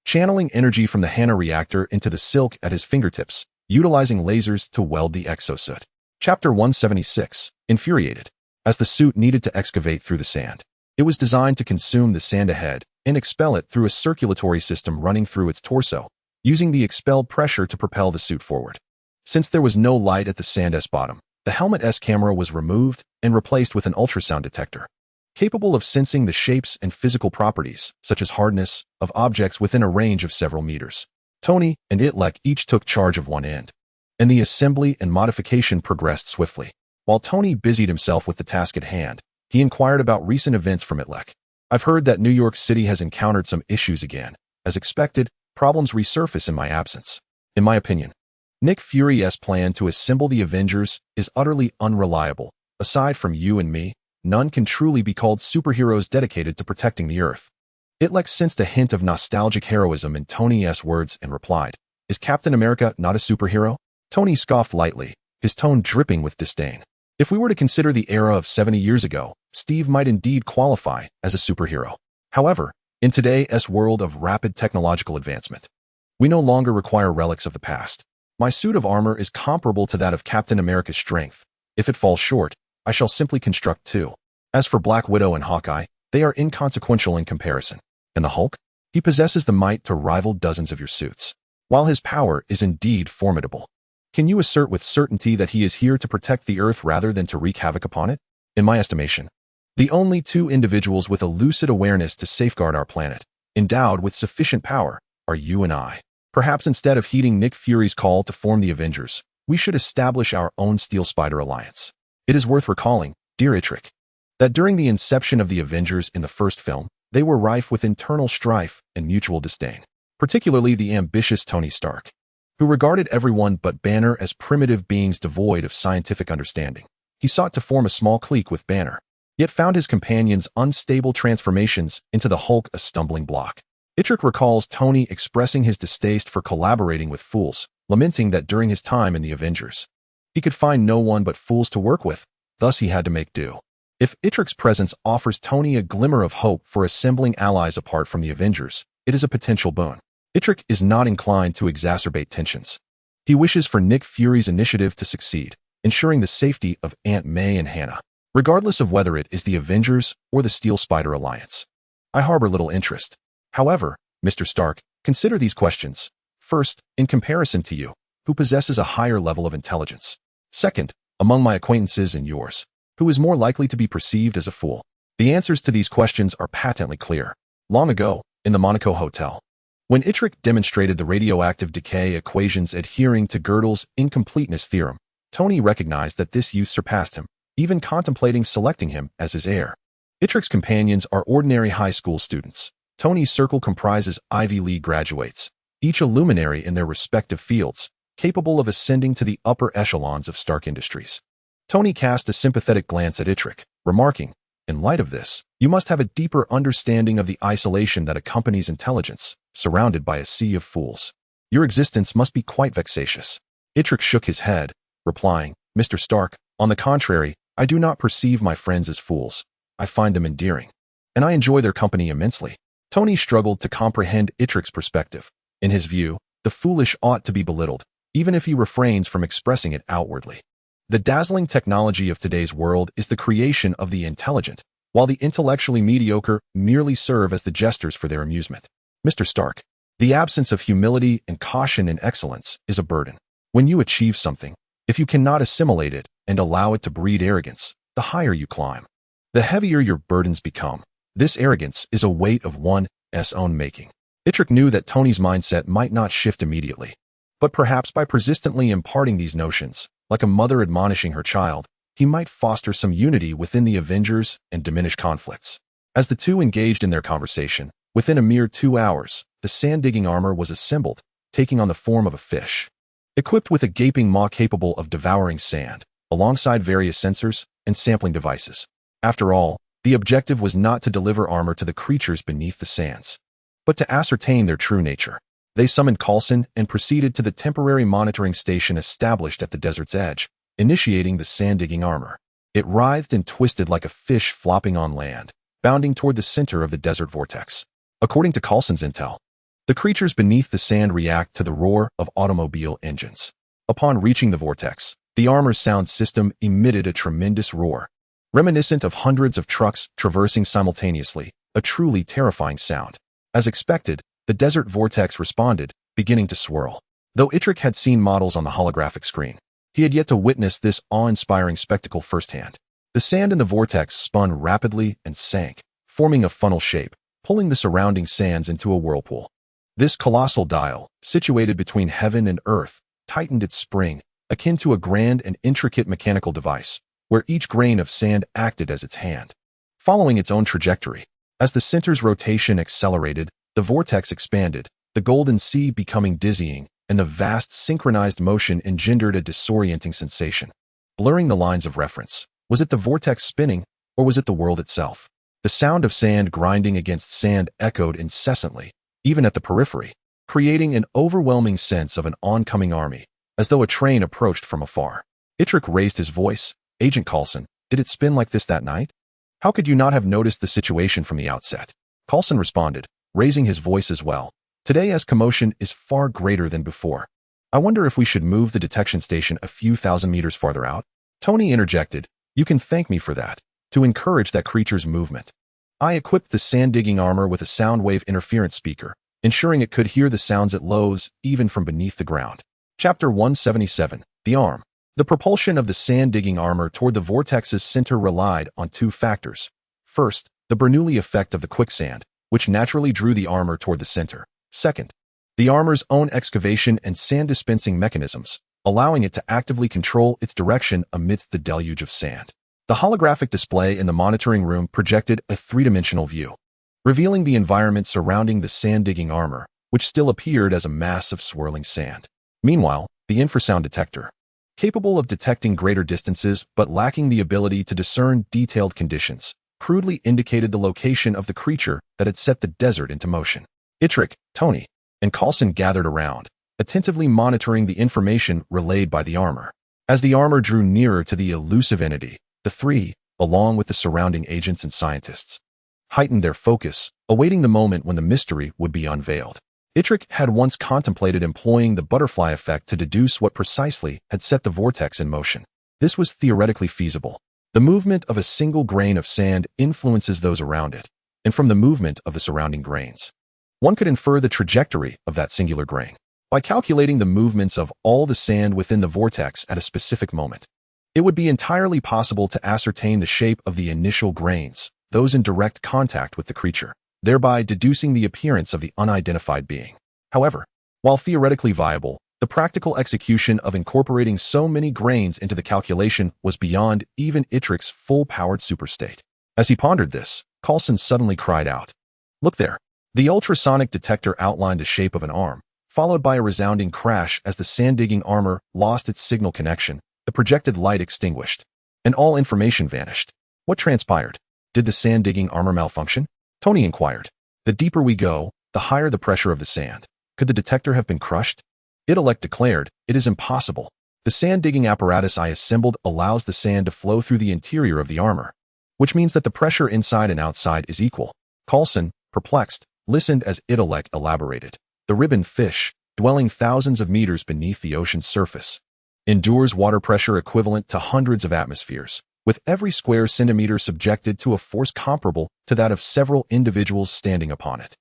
Speaker 1: channeling energy from the Hana reactor into the silk at his fingertips, utilizing lasers to weld the exosuit. Chapter 176, Infuriated. As the suit needed to excavate through the sand, it was designed to consume the sand ahead and expel it through a circulatory system running through its torso, using the expelled pressure to propel the suit forward. Since there was no light at the sand's bottom, the helmet's camera was removed and replaced with an ultrasound detector, capable of sensing the shapes and physical properties, such as hardness, of objects within a range of several meters. Tony and Itlek each took charge of one end, and the assembly and modification progressed swiftly. While Tony busied himself with the task at hand, he inquired about recent events from Itlek. "I've heard that New York City has encountered some issues again. As expected, problems resurface in my absence. In my opinion, Nick Fury's plan to assemble the Avengers is utterly unreliable. Aside from you and me, none can truly be called superheroes dedicated to protecting the Earth." Itlek sensed a hint of nostalgic heroism in Tony's words and replied, "Is Captain America not a superhero?" Tony scoffed lightly, his tone dripping with disdain. "If we were to consider the era of 70 years ago, Steve might indeed qualify as a superhero. However, in today's world of rapid technological advancement, we no longer require relics of the past. My suit of armor is comparable to that of Captain America's strength. If it falls short, I shall simply construct two. As for Black Widow and Hawkeye, they are inconsequential in comparison. And the Hulk? He possesses the might to rival dozens of your suits. While his power is indeed formidable, can you assert with certainty that he is here to protect the Earth rather than to wreak havoc upon it? In my estimation, the only two individuals with a lucid awareness to safeguard our planet, endowed with sufficient power, are you and I. Perhaps instead of heeding Nick Fury's call to form the Avengers, we should establish our own Steel Spider alliance. It is worth recalling, dear Itrek, that during the inception of the Avengers in the first film, they were rife with internal strife and mutual disdain, particularly the ambitious Tony Stark, who regarded everyone but Banner as primitive beings devoid of scientific understanding. He sought to form a small clique with Banner, yet found his companion's unstable transformations into the Hulk a stumbling block. Itrek recalls Tony expressing his distaste for collaborating with fools, lamenting that during his time in the Avengers, he could find no one but fools to work with, thus he had to make do. If Itrek's presence offers Tony a glimmer of hope for assembling allies apart from the Avengers, it is a potential boon. Itrek is not inclined to exacerbate tensions. He wishes for Nick Fury's initiative to succeed, ensuring the safety of Aunt May and Hannah, regardless of whether it is the Avengers or the Steel Spider Alliance. I harbor little interest. However, Mr. Stark, consider these questions. First, in comparison to you, who possesses a higher level of intelligence? Second, among my acquaintances and yours, who is more likely to be perceived as a fool? The answers to these questions are patently clear. Long ago, in the Monaco Hotel, When Itrek demonstrated the radioactive decay equations adhering to Gödel's incompleteness theorem, Tony recognized that this youth surpassed him, even contemplating selecting him as his heir. Itrek's companions are ordinary high school students. Tony's circle comprises Ivy League graduates, each a luminary in their respective fields, capable of ascending to the upper echelons of Stark Industries. Tony cast a sympathetic glance at Itrek, remarking, "In light of this, you must have a deeper understanding of the isolation that accompanies intelligence, surrounded by a sea of fools. Your existence must be quite vexatious." Itrek shook his head, replying, "Mr. Stark, on the contrary, I do not perceive my friends as fools. I find them endearing, and I enjoy their company immensely." Tony struggled to comprehend Itrek's perspective. In his view, the foolish ought to be belittled, even if he refrains from expressing it outwardly. The dazzling technology of today's world is the creation of the intelligent, while the intellectually mediocre merely serve as the jesters for their amusement. Mr. Stark, the absence of humility and caution in excellence is a burden. When you achieve something, if you cannot assimilate it and allow it to breed arrogance, the higher you climb, the heavier your burdens become. This arrogance is a weight of one's own making. Itrek knew that Tony's mindset might not shift immediately, but perhaps by persistently imparting these notions, like a mother admonishing her child, he might foster some unity within the Avengers and diminish conflicts. As the two engaged in their conversation, within a mere 2 hours, the sand-digging armor was assembled, taking on the form of a fish. Equipped with a gaping maw capable of devouring sand, alongside various sensors and sampling devices. After all, the objective was not to deliver armor to the creatures beneath the sands, but to ascertain their true nature. They summoned Coulson and proceeded to the temporary monitoring station established at the desert's edge, initiating the sand-digging armor. It writhed and twisted like a fish flopping on land, bounding toward the center of the desert vortex. According to Coulson's intel, the creatures beneath the sand react to the roar of automobile engines. Upon reaching the vortex, the armor's sound system emitted a tremendous roar, reminiscent of hundreds of trucks traversing simultaneously, a truly terrifying sound. As expected, the desert vortex responded, beginning to swirl. Though Itrek had seen models on the holographic screen, he had yet to witness this awe-inspiring spectacle firsthand. The sand in the vortex spun rapidly and sank, forming a funnel shape, pulling the surrounding sands into a whirlpool. This colossal dial, situated between heaven and earth, tightened its spring, akin to a grand and intricate mechanical device, where each grain of sand acted as its hand, following its own trajectory. As the center's rotation accelerated, the vortex expanded, the golden sea becoming dizzying, and the vast synchronized motion engendered a disorienting sensation. Blurring the lines of reference, was it the vortex spinning, or was it the world itself? The sound of sand grinding against sand echoed incessantly, even at the periphery, creating an overwhelming sense of an oncoming army, as though a train approached from afar. Itrek raised his voice. "Agent Coulson, did it spin like this that night? How could you not have noticed the situation from the outset?" Coulson responded, raising his voice as well. "Today's commotion is far greater than before. I wonder if we should move the detection station a few thousand meters farther out." Tony interjected, "You can thank me for that, to encourage that creature's movement. I equipped the sand-digging armor with a sound wave interference speaker, ensuring it could hear the sounds it lows even from beneath the ground." Chapter 177, The Arm. The propulsion of the sand-digging armor toward the vortex's center relied on two factors. First, the Bernoulli effect of the quicksand, which naturally drew the armor toward the center. Second, the armor's own excavation and sand-dispensing mechanisms, allowing it to actively control its direction amidst the deluge of sand. The holographic display in the monitoring room projected a three-dimensional view, revealing the environment surrounding the sand-digging armor, which still appeared as a mass of swirling sand. Meanwhile, the infrasound detector, capable of detecting greater distances but lacking the ability to discern detailed conditions, crudely indicated the location of the creature that had set the desert into motion. Itrek, Tony, and Coulson gathered around, attentively monitoring the information relayed by the armor. As the armor drew nearer to the elusive entity, the three, along with the surrounding agents and scientists, heightened their focus, awaiting the moment when the mystery would be unveiled. Itrek had once contemplated employing the butterfly effect to deduce what precisely had set the vortex in motion. This was theoretically feasible. The movement of a single grain of sand influences those around it, and from the movement of the surrounding grains, one could infer the trajectory of that singular grain by calculating the movements of all the sand within the vortex at a specific moment. It would be entirely possible to ascertain the shape of the initial grains, those in direct contact with the creature. thereby deducing the appearance of the unidentified being. However, while theoretically viable, the practical execution of incorporating so many grains into the calculation was beyond even Itrek's full-powered superstate. As he pondered this, Coulson suddenly cried out, "Look there!" The ultrasonic detector outlined the shape of an arm, followed by a resounding crash as the sand-digging armor lost its signal connection, the projected light extinguished, and all information vanished. What transpired? Did the sand-digging armor malfunction? Tony inquired. The deeper we go, the higher the pressure of the sand. Could the detector have been crushed? Intellect declared, "It is impossible. The sand-digging apparatus I assembled allows the sand to flow through the interior of the armor, which means that the pressure inside and outside is equal." Coulson, perplexed, listened as Intellect elaborated. The ribbon fish, dwelling thousands of meters beneath the ocean's surface, endures water pressure equivalent to hundreds of atmospheres, with every square centimeter subjected to a force comparable to that of several individuals standing upon it.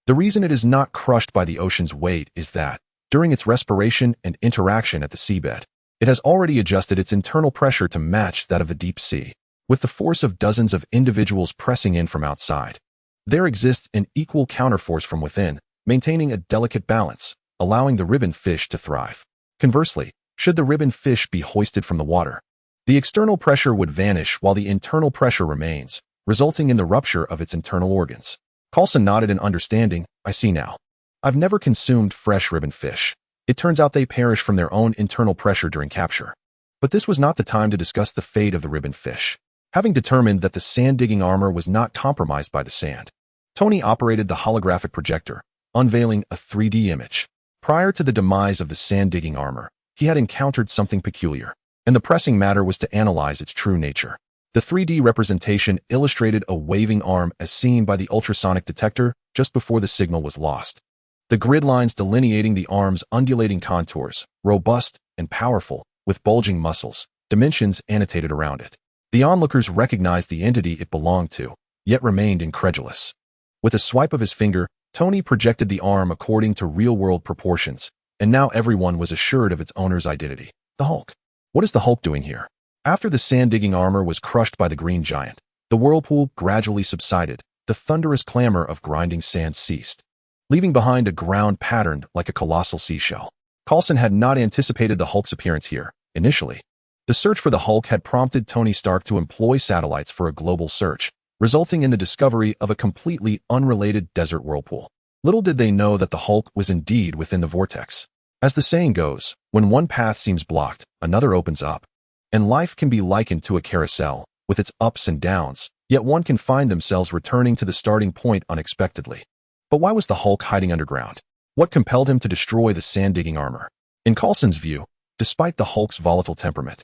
Speaker 1: The reason it is not crushed by the ocean's weight is that, during its respiration and interaction at the seabed, it has already adjusted its internal pressure to match that of the deep sea, with the force of dozens of individuals pressing in from outside. There exists an equal counterforce from within, maintaining a delicate balance, allowing the ribbon fish to thrive. Conversely, should the ribbon fish be hoisted from the water, the external pressure would vanish while the internal pressure remains, resulting in the rupture of its internal organs. Coulson nodded in understanding. "I see now. I've never consumed fresh ribbon fish. It turns out they perish from their own internal pressure during capture." But this was not the time to discuss the fate of the ribbon fish. Having determined that the sand-digging armor was not compromised by the sand, Tony operated the holographic projector, unveiling a 3D image. Prior to the demise of the sand-digging armor, he had encountered something peculiar, and the pressing matter was to analyze its true nature. The 3D representation illustrated a waving arm as seen by the ultrasonic detector just before the signal was lost. The grid lines delineating the arm's undulating contours, robust and powerful, with bulging muscles, dimensions annotated around it. The onlookers recognized the entity it belonged to, yet remained incredulous. With a swipe of his finger, Tony projected the arm according to real-world proportions, and now everyone was assured of its owner's identity. The Hulk. What is the Hulk doing here? After the sand-digging armor was crushed by the green giant, the whirlpool gradually subsided, the thunderous clamor of grinding sand ceased, leaving behind a ground patterned like a colossal seashell. Coulson had not anticipated the Hulk's appearance here, initially. The search for the Hulk had prompted Tony Stark to employ satellites for a global search, resulting in the discovery of a completely unrelated desert whirlpool. Little did they know that the Hulk was indeed within the vortex. As the saying goes, when one path seems blocked, another opens up. And life can be likened to a carousel, with its ups and downs, yet one can find themselves returning to the starting point unexpectedly. But why was the Hulk hiding underground? What compelled him to destroy the sand-digging armor? In Coulson's view, despite the Hulk's volatile temperament,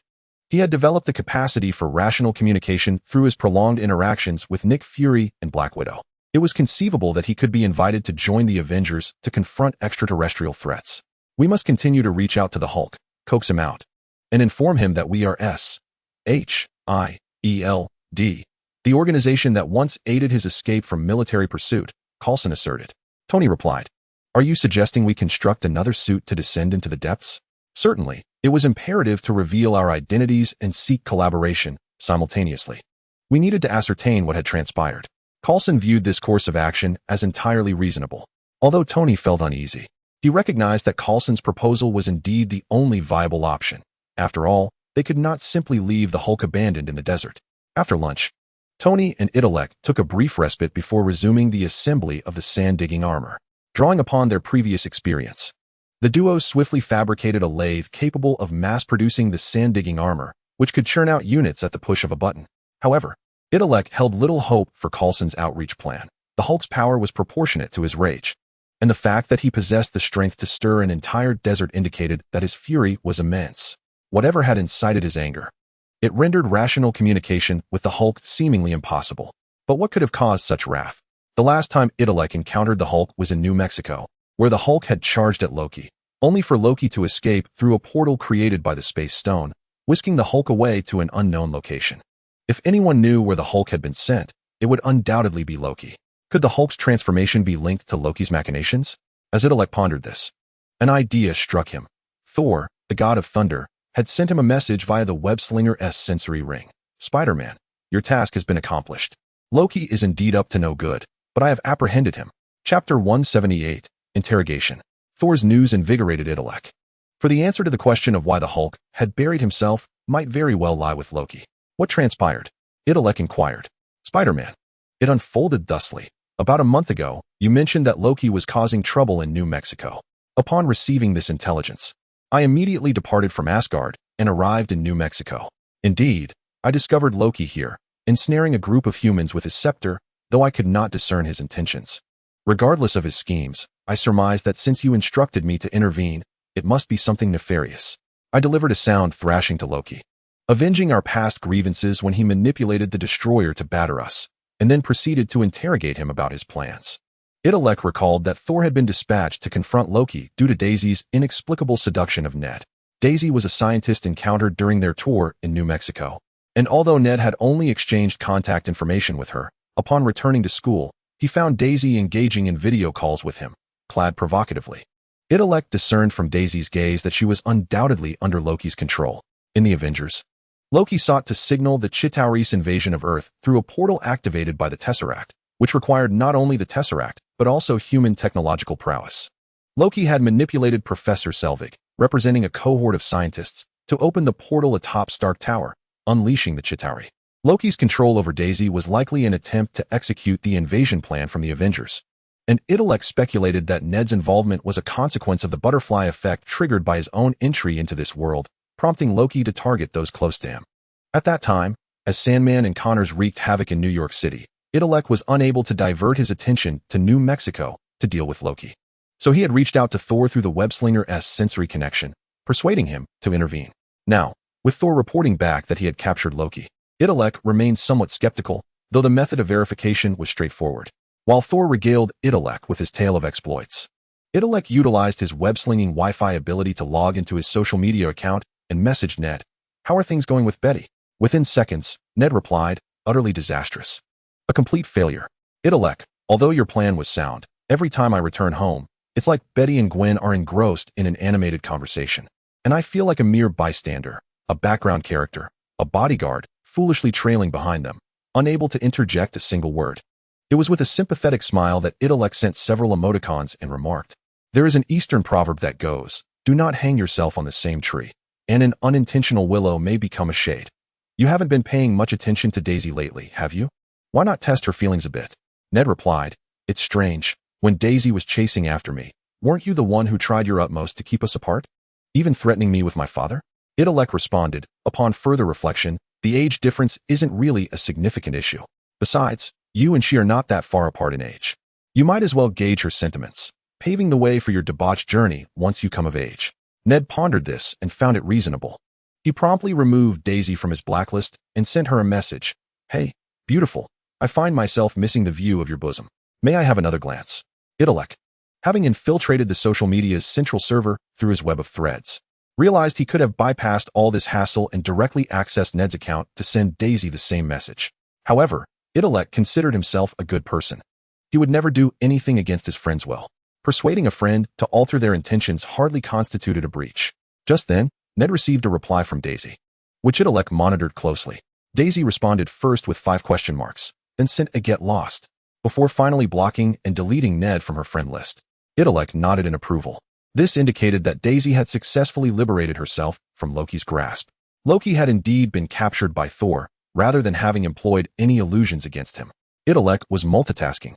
Speaker 1: he had developed the capacity for rational communication through his prolonged interactions with Nick Fury and Black Widow. It was conceivable that he could be invited to join the Avengers to confront extraterrestrial threats. "We must continue to reach out to the Hulk, coax him out, and inform him that we are S.H.I.E.L.D, the organization that once aided his escape from military pursuit," Coulson asserted. Tony replied, "Are you suggesting we construct another suit to descend into the depths?" Certainly, it was imperative to reveal our identities and seek collaboration simultaneously. We needed to ascertain what had transpired. Coulson viewed this course of action as entirely reasonable. Although Tony felt uneasy, he recognized that Coulson's proposal was indeed the only viable option. After all, they could not simply leave the Hulk abandoned in the desert. After lunch, Tony and Intellect took a brief respite before resuming the assembly of the sand-digging armor. Drawing upon their previous experience, the duo swiftly fabricated a lathe capable of mass-producing the sand-digging armor, which could churn out units at the push of a button. However, Intellect held little hope for Coulson's outreach plan. The Hulk's power was proportionate to his rage, and the fact that he possessed the strength to stir an entire desert indicated that his fury was immense. Whatever had incited his anger, it rendered rational communication with the Hulk seemingly impossible. But what could have caused such wrath? The last time Itrek encountered the Hulk was in New Mexico, where the Hulk had charged at Loki, only for Loki to escape through a portal created by the Space Stone, whisking the Hulk away to an unknown location. If anyone knew where the Hulk had been sent, it would undoubtedly be Loki. Could the Hulk's transformation be linked to Loki's machinations? As Intellect pondered this, an idea struck him. Thor, the god of thunder, had sent him a message via the web-slinger's sensory ring. "Spider-Man, your task has been accomplished. Loki is indeed up to no good, but I have apprehended him. Chapter 178, Interrogation. Thor's news invigorated Itrek. For the answer to the question of why the Hulk had buried himself might very well lie with Loki. What transpired? Itrek inquired. Spider-Man. It unfolded thusly. About a month ago, you mentioned that Loki was causing trouble in New Mexico. Upon receiving this intelligence, I immediately departed from Asgard and arrived in New Mexico. Indeed, I discovered Loki here, ensnaring a group of humans with his scepter, though I could not discern his intentions. Regardless of his schemes, I surmised that since you instructed me to intervene, it must be something nefarious. I delivered a sound thrashing to Loki, avenging our past grievances when he manipulated the Destroyer to batter us, and then proceeded to interrogate him about his plans. Itrek recalled that Thor had been dispatched to confront Loki due to Daisy's inexplicable seduction of Ned. Daisy was a scientist encountered during their tour in New Mexico, and although Ned had only exchanged contact information with her, upon returning to school, he found Daisy engaging in video calls with him, clad provocatively. Itrek discerned from Daisy's gaze that she was undoubtedly under Loki's control. In the Avengers, Loki sought to signal the Chitauri's invasion of Earth through a portal activated by the Tesseract, which required not only the Tesseract, but also human technological prowess. Loki had manipulated Professor Selvig, representing a cohort of scientists, to open the portal atop Stark Tower, unleashing the Chitauri. Loki's control over Daisy was likely an attempt to execute the invasion plan from the Avengers, and Itrek speculated that Ned's involvement was a consequence of the butterfly effect triggered by his own entry into this world, prompting Loki to target those close to him. At that time, as Sandman and Connors wreaked havoc in New York City, Itrek was unable to divert his attention to New Mexico to deal with Loki. So he had reached out to Thor through the web-slinger's sensory connection, persuading him to intervene. Now, with Thor reporting back that he had captured Loki, Itrek remained somewhat skeptical, though the method of verification was straightforward. While Thor regaled Itrek with his tale of exploits, Itrek utilized his web-slinging Wi-Fi ability to log into his social media account and messaged Ned, "How are things going with Betty?" Within seconds, Ned replied, "Utterly disastrous. A complete failure. Itrek, although your plan was sound, every time I return home, it's like Betty and Gwen are engrossed in an animated conversation, and I feel like a mere bystander, a background character, a bodyguard, foolishly trailing behind them, unable to interject a single word." It was with a sympathetic smile that Itrek sent several emoticons and remarked, "There is an Eastern proverb that goes, 'Do not hang yourself on the same tree, and an unintentional willow may become a shade.' You haven't been paying much attention to Daisy lately, have you? Why not test her feelings a bit?" Ned replied, "It's strange. When Daisy was chasing after me, weren't you the one who tried your utmost to keep us apart? Even threatening me with my father?" Itrek responded, "Upon further reflection, the age difference isn't really a significant issue. Besides, you and she are not that far apart in age. You might as well gauge her sentiments, paving the way for your debauched journey once you come of age." Ned pondered this and found it reasonable. He promptly removed Daisy from his blacklist and sent her a message. "Hey, beautiful, I find myself missing the view of your bosom. May I have another glance?" Itrek, having infiltrated the social media's central server through his web of threads, realized he could have bypassed all this hassle and directly accessed Ned's account to send Daisy the same message. However, Itrek considered himself a good person. He would never do anything against his friend's will. Persuading a friend to alter their intentions hardly constituted a breach. Just then, Ned received a reply from Daisy, which Itrek monitored closely. Daisy responded first with 5 question marks, then sent a "get lost," before finally blocking and deleting Ned from her friend list. Itrek nodded in approval. This indicated that Daisy had successfully liberated herself from Loki's grasp. Loki had indeed been captured by Thor, rather than having employed any illusions against him. Itrek was multitasking,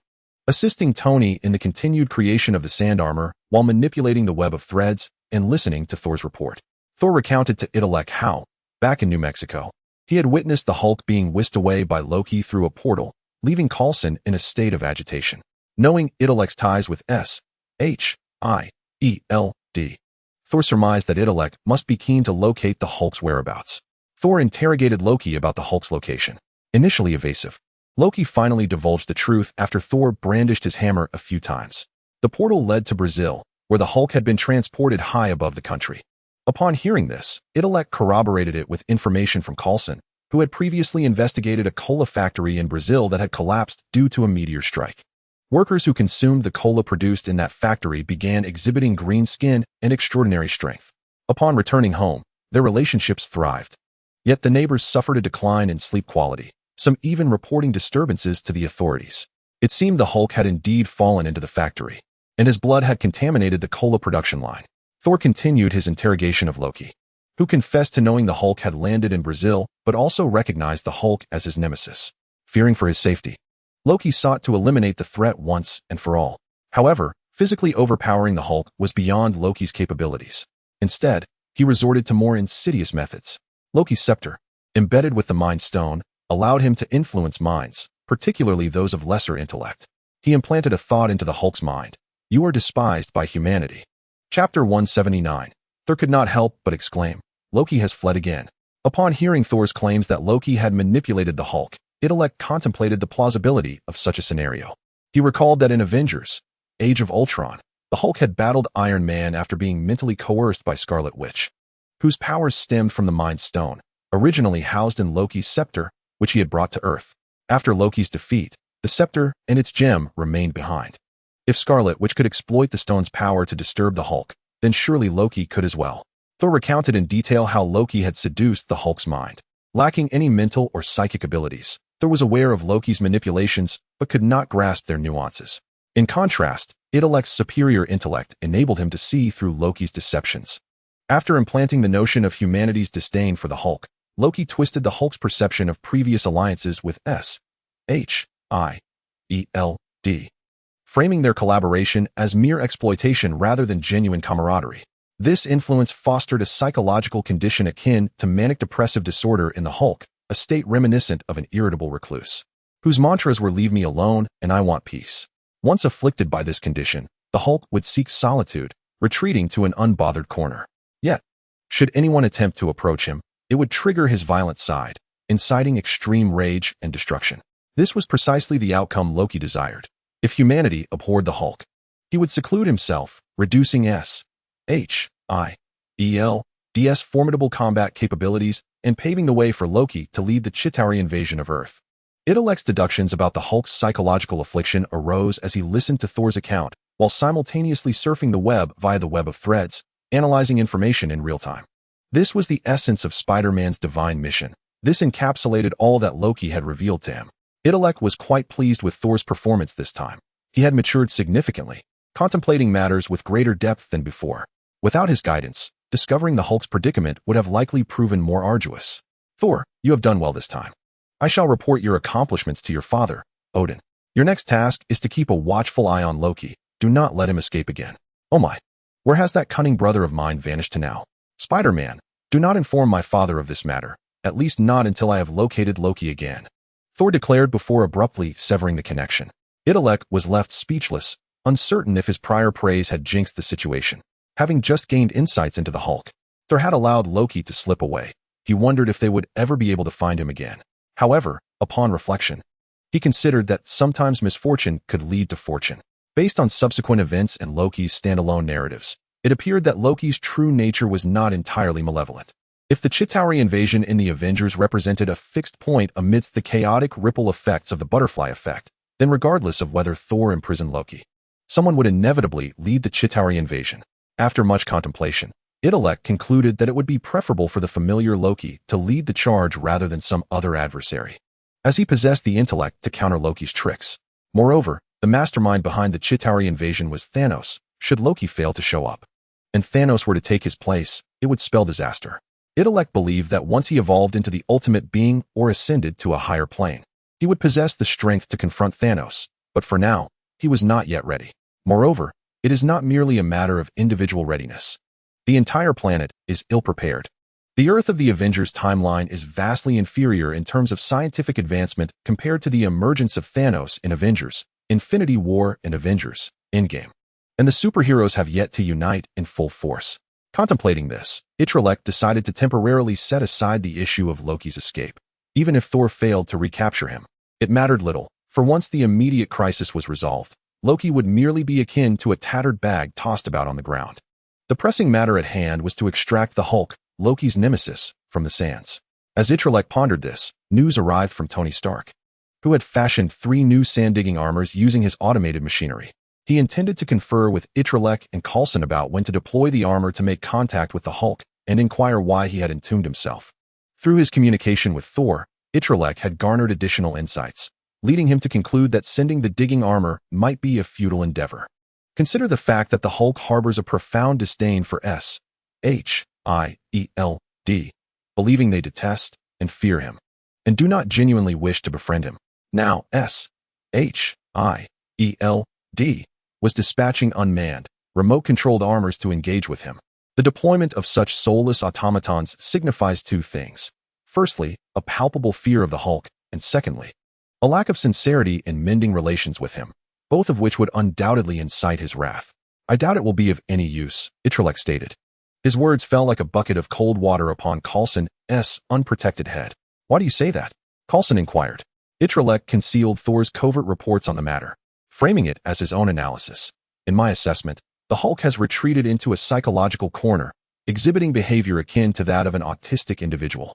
Speaker 1: assisting Tony in the continued creation of the sand armor while manipulating the web of threads and listening to Thor's report. Thor recounted to Itrek how, back in New Mexico, he had witnessed the Hulk being whisked away by Loki through a portal, leaving Coulson in a state of agitation. Knowing Itrek's ties with S.H.I.E.L.D, Thor surmised that Itrek must be keen to locate the Hulk's whereabouts. Thor interrogated Loki about the Hulk's location. Initially evasive, Loki finally divulged the truth after Thor brandished his hammer a few times. The portal led to Brazil, where the Hulk had been transported high above the country. Upon hearing this, Itrek corroborated it with information from Coulson, who had previously investigated a cola factory in Brazil that had collapsed due to a meteor strike. Workers who consumed the cola produced in that factory began exhibiting green skin and extraordinary strength. Upon returning home, their relationships thrived. Yet the neighbors suffered a decline in sleep quality, some even reporting disturbances to the authorities. It seemed the Hulk had indeed fallen into the factory, and his blood had contaminated the cola production line. Thor continued his interrogation of Loki, who confessed to knowing the Hulk had landed in Brazil, but also recognized the Hulk as his nemesis. Fearing for his safety, Loki sought to eliminate the threat once and for all. However, physically overpowering the Hulk was beyond Loki's capabilities. Instead, he resorted to more insidious methods. Loki's scepter, embedded with the Mind Stone, allowed him to influence minds, particularly those of lesser intellect. He implanted a thought into the Hulk's mind. You are despised by humanity. Chapter 179. Thor could not help but exclaim, Loki has fled again. Upon hearing Thor's claims that Loki had manipulated the Hulk, Intellect contemplated the plausibility of such a scenario. He recalled that in Avengers, Age of Ultron, the Hulk had battled Iron Man after being mentally coerced by Scarlet Witch, whose powers stemmed from the Mind Stone, originally housed in Loki's scepter, which he had brought to Earth. After Loki's defeat, the scepter and its gem remained behind. If Scarlet Witch could exploit the stone's power to disturb the Hulk, then surely Loki could as well. Thor recounted in detail how Loki had seduced the Hulk's mind. Lacking any mental or psychic abilities, Thor was aware of Loki's manipulations but could not grasp their nuances. In contrast, Intellect's superior intellect enabled him to see through Loki's deceptions. After implanting the notion of humanity's disdain for the Hulk, Loki twisted the Hulk's perception of previous alliances with S.H.I.E.L.D, framing their collaboration as mere exploitation rather than genuine camaraderie. This influence fostered a psychological condition akin to manic depressive disorder in the Hulk, a state reminiscent of an irritable recluse, whose mantras were leave me alone and I want peace. Once afflicted by this condition, the Hulk would seek solitude, retreating to an unbothered corner. Yet, should anyone attempt to approach him, it would trigger his violent side, inciting extreme rage and destruction. This was precisely the outcome Loki desired. If humanity abhorred the Hulk, he would seclude himself, reducing S.H.I.E.L.D's formidable combat capabilities and paving the way for Loki to lead the Chitauri invasion of Earth. Intellect's deductions about the Hulk's psychological affliction arose as he listened to Thor's account while simultaneously surfing the web via the web of threads, analyzing information in real time. This was the essence of Spider-Man's divine mission. This encapsulated all that Loki had revealed to him. Intellect was quite pleased with Thor's performance this time. He had matured significantly, contemplating matters with greater depth than before. Without his guidance, discovering the Hulk's predicament would have likely proven more arduous. Thor, you have done well this time. I shall report your accomplishments to your father, Odin. Your next task is to keep a watchful eye on Loki. Do not let him escape again. Oh my, where has that cunning brother of mine vanished to now? Spider-Man, do not inform my father of this matter, at least not until I have located Loki again. Thor declared before abruptly severing the connection. Intellect was left speechless, uncertain if his prior praise had jinxed the situation. Having just gained insights into the Hulk, Thor had allowed Loki to slip away. He wondered if they would ever be able to find him again. However, upon reflection, he considered that sometimes misfortune could lead to fortune. Based on subsequent events and Loki's standalone narratives, it appeared that Loki's true nature was not entirely malevolent. If the Chitauri invasion in the Avengers represented a fixed point amidst the chaotic ripple effects of the butterfly effect, then regardless of whether Thor imprisoned Loki, someone would inevitably lead the Chitauri invasion. After much contemplation, Intellect concluded that it would be preferable for the familiar Loki to lead the charge rather than some other adversary, as he possessed the intellect to counter Loki's tricks. Moreover, the mastermind behind the Chitauri invasion was Thanos. Should Loki fail to show up, and Thanos were to take his place, it would spell disaster. Intellect believed that once he evolved into the ultimate being or ascended to a higher plane, he would possess the strength to confront Thanos, but for now, he was not yet ready. Moreover, it is not merely a matter of individual readiness. The entire planet is ill-prepared. The Earth of the Avengers timeline is vastly inferior in terms of scientific advancement compared to the emergence of Thanos in Avengers, Infinity War and Avengers, Endgame. And the superheroes have yet to unite in full force. Contemplating this, Itrek decided to temporarily set aside the issue of Loki's escape. Even if Thor failed to recapture him, it mattered little, for once the immediate crisis was resolved, Loki would merely be akin to a tattered bag tossed about on the ground. The pressing matter at hand was to extract the Hulk, Loki's nemesis, from the sands. As Itrek pondered this, news arrived from Tony Stark, who had fashioned 3 new sand-digging armors using his automated machinery. He intended to confer with Itrek and Coulson about when to deploy the armor to make contact with the Hulk and inquire why he had entombed himself. Through his communication with Thor, Itrek had garnered additional insights. leading him to conclude that sending the digging armor might be a futile endeavor. Consider the fact that the Hulk harbors a profound disdain for S.H.I.E.L.D, believing they detest and fear him, and do not genuinely wish to befriend him. Now, S.H.I.E.L.D was dispatching unmanned, remote-controlled armors to engage with him. The deployment of such soulless automatons signifies two things. Firstly, a palpable fear of the Hulk, and secondly, a lack of sincerity in mending relations with him, both of which would undoubtedly incite his wrath. I doubt it will be of any use, Itrek stated. His words fell like a bucket of cold water upon Coulson's unprotected head. Why do you say that? Coulson inquired. Itrek concealed Thor's covert reports on the matter, framing it as his own analysis. In my assessment, the Hulk has retreated into a psychological corner, exhibiting behavior akin to that of an autistic individual,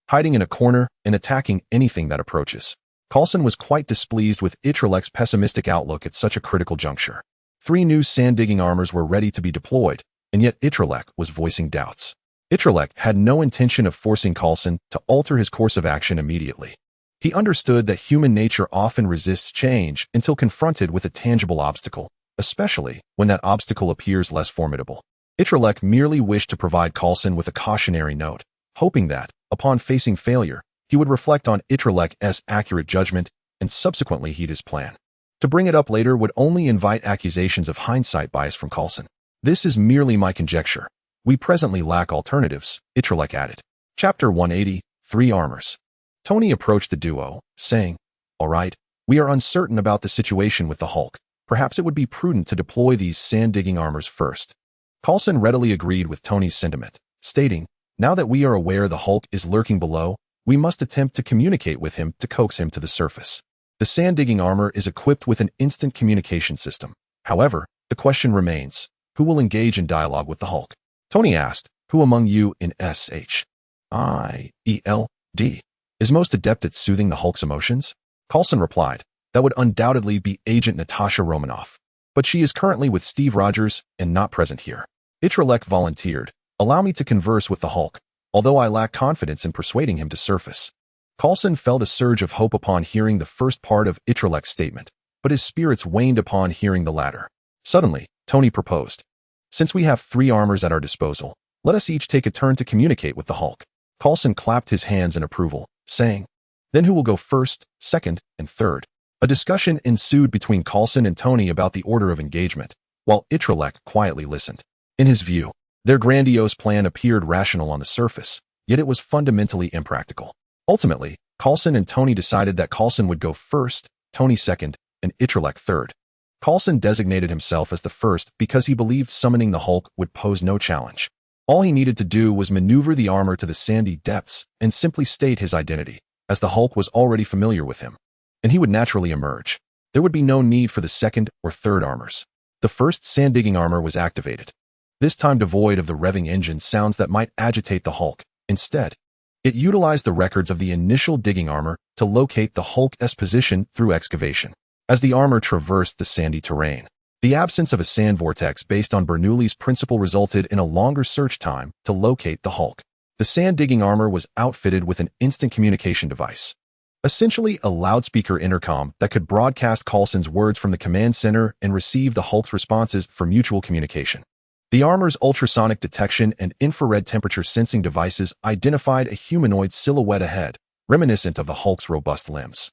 Speaker 1: hiding in a corner and attacking anything that approaches. Coulson was quite displeased with Itrek's pessimistic outlook at such a critical juncture. 3 new sand-digging armors were ready to be deployed, and yet Itrek was voicing doubts. Itrek had no intention of forcing Coulson to alter his course of action immediately. He understood that human nature often resists change until confronted with a tangible obstacle, especially when that obstacle appears less formidable. Itrek merely wished to provide Coulson with a cautionary note, hoping that, upon facing failure, he would reflect on Itrek's accurate judgment and subsequently heed his plan. To bring it up later would only invite accusations of hindsight bias from Coulson. This is merely my conjecture. We presently lack alternatives, Itrek added. Chapter 180, 3 Armors. Tony approached the duo, saying, "All right, we are uncertain about the situation with the Hulk. Perhaps it would be prudent to deploy these sand-digging armors first." Coulson readily agreed with Tony's sentiment, stating, "Now that we are aware the Hulk is lurking below, we must attempt to communicate with him to coax him to the surface. The sand-digging armor is equipped with an instant communication system. However, the question remains, who will engage in dialogue with the Hulk?" Tony asked, "Who among you in S.H.I.E.L.D is most adept at soothing the Hulk's emotions?" Coulson replied, "That would undoubtedly be Agent Natasha Romanoff. But she is currently with Steve Rogers and not present here." Itrek volunteered, "Allow me to converse with the Hulk, although I lack confidence in persuading him to surface." Coulson felt a surge of hope upon hearing the first part of Itrek's statement, but his spirits waned upon hearing the latter. Suddenly, Tony proposed, "Since we have 3 armors at our disposal, let us each take a turn to communicate with the Hulk." Coulson clapped his hands in approval, saying, "Then who will go first, second, and third?" A discussion ensued between Coulson and Tony about the order of engagement, while Itrek quietly listened. In his view, their grandiose plan appeared rational on the surface, yet it was fundamentally impractical. Ultimately, Coulson and Tony decided that Coulson would go first, Tony second, and Itrek third. Coulson designated himself as the first because he believed summoning the Hulk would pose no challenge. All he needed to do was maneuver the armor to the sandy depths and simply state his identity, as the Hulk was already familiar with him, and he would naturally emerge. There would be no need for the second or third armors. The first sand-digging armor was activated, this time devoid of the revving engine sounds that might agitate the Hulk. Instead, it utilized the records of the initial digging armor to locate the Hulk's position through excavation. As the armor traversed the sandy terrain, the absence of a sand vortex based on Bernoulli's principle resulted in a longer search time to locate the Hulk. The sand-digging armor was outfitted with an instant communication device, essentially a loudspeaker intercom that could broadcast Coulson's words from the command center and receive the Hulk's responses for mutual communication. The armor's ultrasonic detection and infrared temperature sensing devices identified a humanoid silhouette ahead, reminiscent of the Hulk's robust limbs.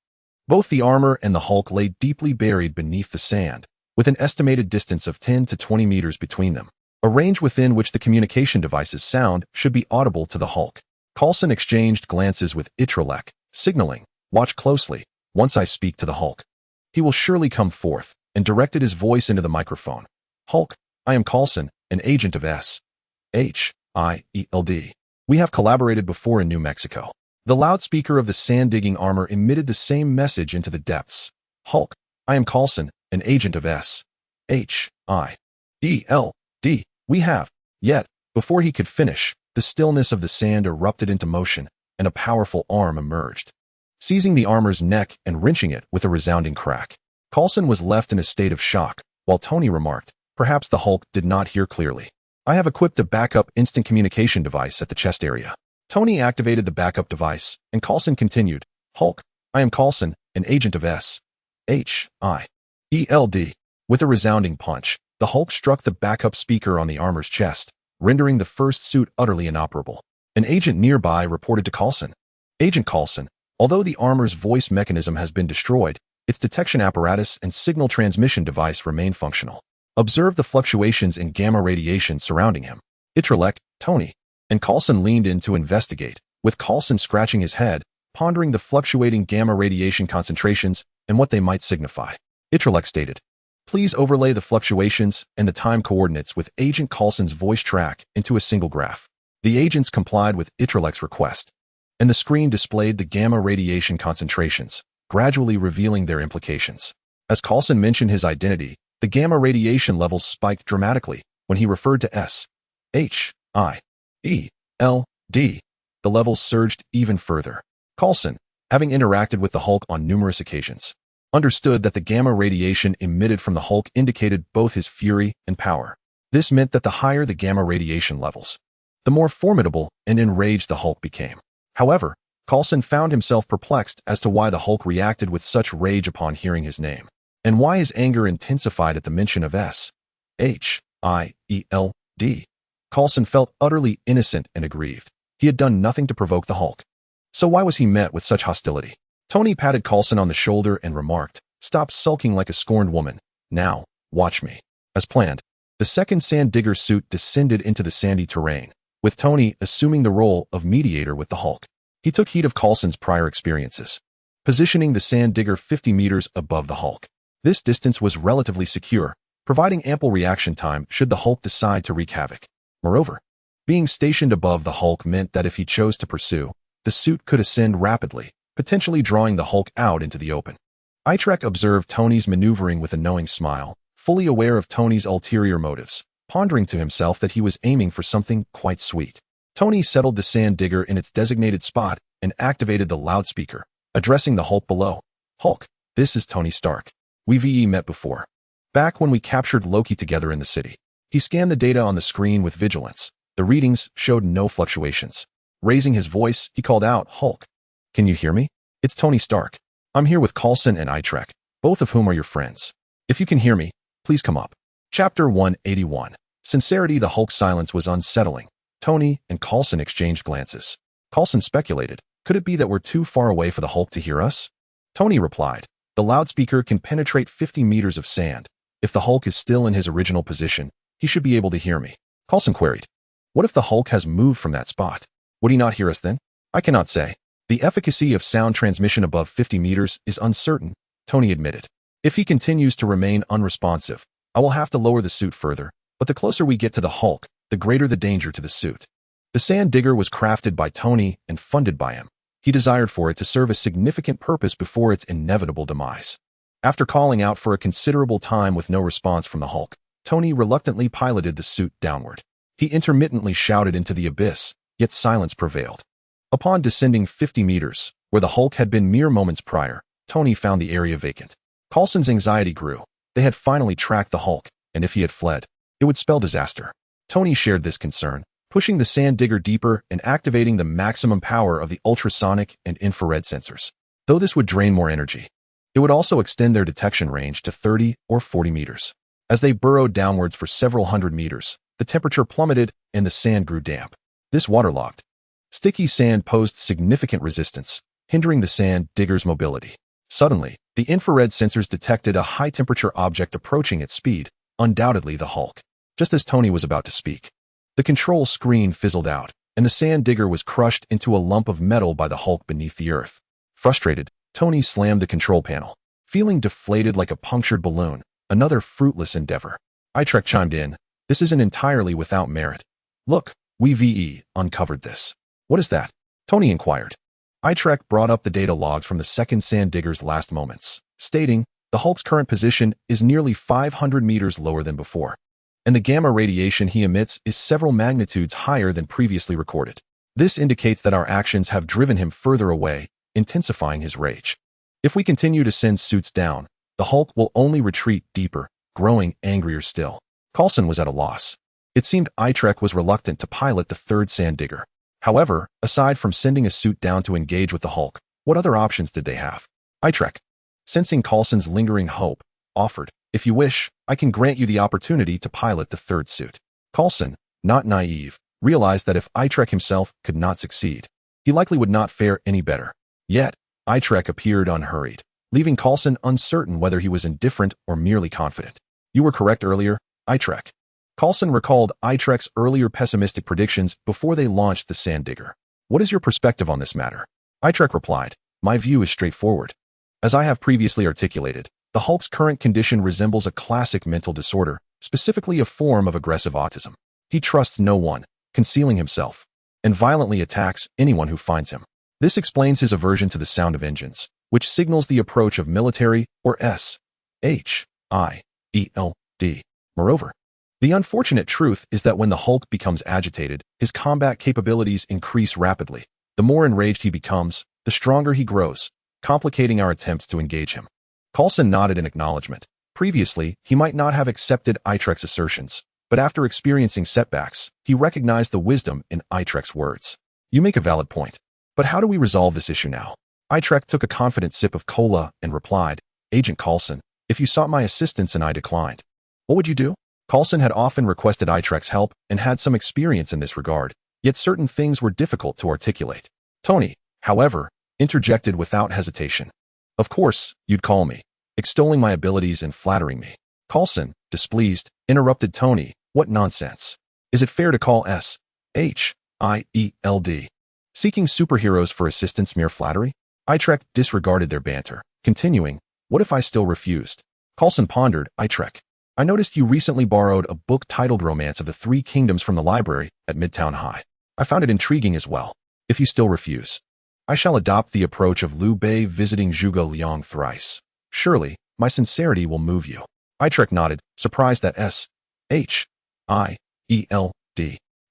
Speaker 1: Both the armor and the Hulk lay deeply buried beneath the sand, with an estimated distance of 10 to 20 meters between them, a range within which the communication device's sound should be audible to the Hulk. Coulson exchanged glances with Itrek, signaling, "Watch closely. Once I speak to the Hulk, he will surely come forth," and directed his voice into the microphone. "Hulk, I am Coulson, an agent of S.H.I.E.L.D. We have collaborated before in New Mexico." The loudspeaker of the sand-digging armor emitted the same message into the depths. "Hulk, I am Coulson, an agent of S.H.I.E.L.D. We have." Yet, before he could finish, the stillness of the sand erupted into motion, and a powerful arm emerged, seizing the armor's neck and wrenching it with a resounding crack. Coulson was left in a state of shock, while Tony remarked, "Perhaps the Hulk did not hear clearly. I have equipped a backup instant communication device at the chest area." Tony activated the backup device, and Coulson continued, "Hulk, I am Coulson, an agent of S.H.I.E.L.D. With a resounding punch, the Hulk struck the backup speaker on the armor's chest, rendering the first suit utterly inoperable. An agent nearby reported to Coulson. Agent Coulson, although the armor's voice mechanism has been destroyed, its detection apparatus and signal transmission device remain functional. Observe the fluctuations in gamma radiation surrounding him. Itrek, Tony, and Coulson leaned in to investigate, with Coulson scratching his head, pondering the fluctuating gamma radiation concentrations and what they might signify. Itrek stated, "Please overlay the fluctuations and the time coordinates with Agent Coulson's voice track into a single graph." The agents complied with Itrek's request, and the screen displayed the gamma radiation concentrations, gradually revealing their implications. As Coulson mentioned his identity, the gamma radiation levels spiked dramatically when he referred to S.H.I.E.L.D. The levels surged even further. Coulson, having interacted with the Hulk on numerous occasions, understood that the gamma radiation emitted from the Hulk indicated both his fury and power. This meant that the higher the gamma radiation levels, the more formidable and enraged the Hulk became. However, Coulson found himself perplexed as to why the Hulk reacted with such rage upon hearing his name, and why his anger intensified at the mention of S.H.I.E.L.D. Coulson felt utterly innocent and aggrieved. He had done nothing to provoke the Hulk. So why was he met with such hostility? Tony patted Coulson on the shoulder and remarked, "Stop sulking like a scorned woman. Now, watch me." As planned, the second sand digger suit descended into the sandy terrain, with Tony assuming the role of mediator with the Hulk. He took heed of Coulson's prior experiences, positioning the sand digger 50 meters above the Hulk. This distance was relatively secure, providing ample reaction time should the Hulk decide to wreak havoc. Moreover, being stationed above the Hulk meant that if he chose to pursue, the suit could ascend rapidly, potentially drawing the Hulk out into the open. Itrek observed Tony's maneuvering with a knowing smile, fully aware of Tony's ulterior motives, pondering to himself that he was aiming for something quite sweet. Tony settled the sand digger in its designated spot and activated the loudspeaker, addressing the Hulk below. "Hulk, this is Tony Stark. We've met before. Back when we captured Loki together in the city." He scanned the data on the screen with vigilance. The readings showed no fluctuations. Raising his voice, he called out, "Hulk, can you hear me? It's Tony Stark. I'm here with Coulson and Itrek, both of whom are your friends. If you can hear me, please come up." Chapter 181. Sincerity. The Hulk's silence was unsettling. Tony and Coulson exchanged glances. Coulson speculated, "Could it be that we're too far away for the Hulk to hear us?" Tony replied, "The loudspeaker can penetrate 50 meters of sand. If the Hulk is still in his original position, he should be able to hear me." Coulson queried, "What if the Hulk has moved from that spot? Would he not hear us then?" "I cannot say. The efficacy of sound transmission above 50 meters is uncertain," Tony admitted. "If he continues to remain unresponsive, I will have to lower the suit further, but the closer we get to the Hulk, the greater the danger to the suit." The sand digger was crafted by Tony and funded by him. He desired for it to serve a significant purpose before its inevitable demise. After calling out for a considerable time with no response from the Hulk, Tony reluctantly piloted the suit downward. He intermittently shouted into the abyss, yet silence prevailed. Upon descending 50 meters, where the Hulk had been mere moments prior, Tony found the area vacant. Coulson's anxiety grew. They had finally tracked the Hulk, and if he had fled, it would spell disaster. Tony shared this concern, pushing the sand digger deeper and activating the maximum power of the ultrasonic and infrared sensors. Though this would drain more energy, it would also extend their detection range to 30 or 40 meters. As they burrowed downwards for several hundred meters, the temperature plummeted and the sand grew damp. This waterlogged, sticky sand posed significant resistance, hindering the sand digger's mobility. Suddenly, the infrared sensors detected a high-temperature object approaching at speed, undoubtedly the Hulk. Just as Tony was about to speak, the control screen fizzled out, and the sand digger was crushed into a lump of metal by the Hulk beneath the earth. Frustrated, Tony slammed the control panel, feeling deflated like a punctured balloon, another fruitless endeavor. Itrek chimed in, "This isn't entirely without merit. Look, we've uncovered this." "What is that?" Tony inquired. Itrek brought up the data logs from the second sand digger's last moments, stating, "The Hulk's current position is nearly 500 meters lower than before, and the gamma radiation he emits is several magnitudes higher than previously recorded. This indicates that our actions have driven him further away, intensifying his rage. If we continue to send suits down, the Hulk will only retreat deeper, growing angrier still." Coulson was at a loss. It seemed Itrek was reluctant to pilot the third sand digger. However, aside from sending a suit down to engage with the Hulk, what other options did they have? Itrek, sensing Coulson's lingering hope, offered, "If you wish, I can grant you the opportunity to pilot the third suit." Coulson, not naive, realized that if Itrek himself could not succeed, he likely would not fare any better. Yet, Itrek appeared unhurried, leaving Coulson uncertain whether he was indifferent or merely confident. "You were correct earlier, Itrek." Coulson recalled Itrek's earlier pessimistic predictions before they launched the Sand Digger. "What is your perspective on this matter?" Itrek replied, "My view is straightforward. As I have previously articulated, the Hulk's current condition resembles a classic mental disorder, specifically a form of aggressive autism. He trusts no one, concealing himself, and violently attacks anyone who finds him. This explains his aversion to the sound of engines, which signals the approach of military or S.H.I.E.L.D. Moreover, the unfortunate truth is that when the Hulk becomes agitated, his combat capabilities increase rapidly. The more enraged he becomes, the stronger he grows, complicating our attempts to engage him." Coulson nodded in acknowledgement. Previously, he might not have accepted Itrek's assertions, but after experiencing setbacks, he recognized the wisdom in Itrek's words. "You make a valid point. But how do we resolve this issue now?" Itrek took a confident sip of cola and replied, "Agent Coulson, if you sought my assistance and I declined, what would you do?" Coulson had often requested Itrek's help and had some experience in this regard, yet certain things were difficult to articulate. Tony, however, interjected without hesitation. "Of course, you'd call me, extolling my abilities and flattering me." Coulson, displeased, interrupted Tony, "What nonsense. Is it fair to call S.H.I.E.L.D. seeking superheroes for assistance mere flattery?" Itrek disregarded their banter, continuing, "What if I still refused?" Coulson pondered, "Itrek, I noticed you recently borrowed a book titled Romance of the Three Kingdoms from the library at Midtown High. I found it intriguing as well. If you still refuse, I shall adopt the approach of Liu Bei visiting Zhuge Liang thrice. Surely, my sincerity will move you." Itrek nodded, surprised that S.H.I.E.L.D.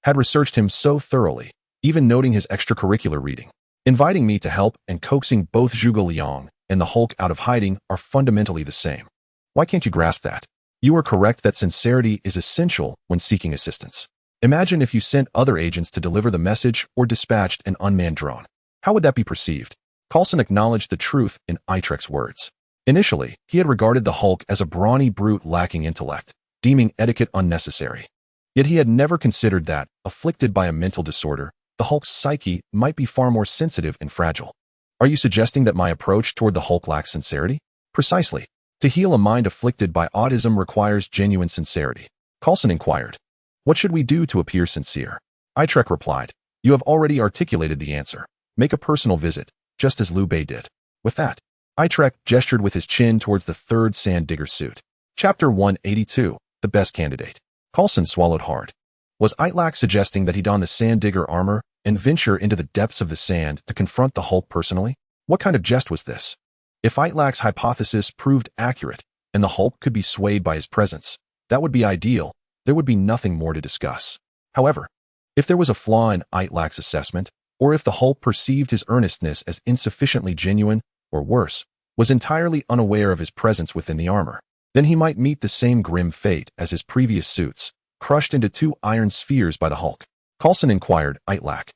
Speaker 1: had researched him so thoroughly, even noting his extracurricular reading. Inviting me to help and coaxing both Zhuge Liang and the Hulk out of hiding are fundamentally the same. Why can't you grasp that? You are correct that sincerity is essential when seeking assistance. Imagine if you sent other agents to deliver the message or dispatched an unmanned drone. How would that be perceived? Coulson acknowledged the truth in Itrek's words. Initially, he had regarded the Hulk as a brawny brute lacking intellect, deeming etiquette unnecessary. Yet he had never considered that, afflicted by a mental disorder, the Hulk's psyche might be far more sensitive and fragile. Are you suggesting that my approach toward the Hulk lacks sincerity? Precisely. To heal a mind afflicted by autism requires genuine sincerity. Coulson inquired, "What should we do to appear sincere?" Itrek replied, "You have already articulated the answer. Make a personal visit, just as Liu Bei did." With that, Itrek gestured with his chin towards the third Sand Digger suit. Chapter 182, The Best Candidate. Coulson swallowed hard. Was Itrek suggesting that he don the Sand Digger armor and venture into the depths of the sand to confront the Hulk personally? What kind of jest was this? If Itrek's hypothesis proved accurate, and the Hulk could be swayed by his presence, that would be ideal. There would be nothing more to discuss. However, if there was a flaw in Itrek's assessment, or if the Hulk perceived his earnestness as insufficiently genuine, or worse, was entirely unaware of his presence within the armor, then he might meet the same grim fate as his previous suits, crushed into two iron spheres by the Hulk. Coulson inquired, "Itrek,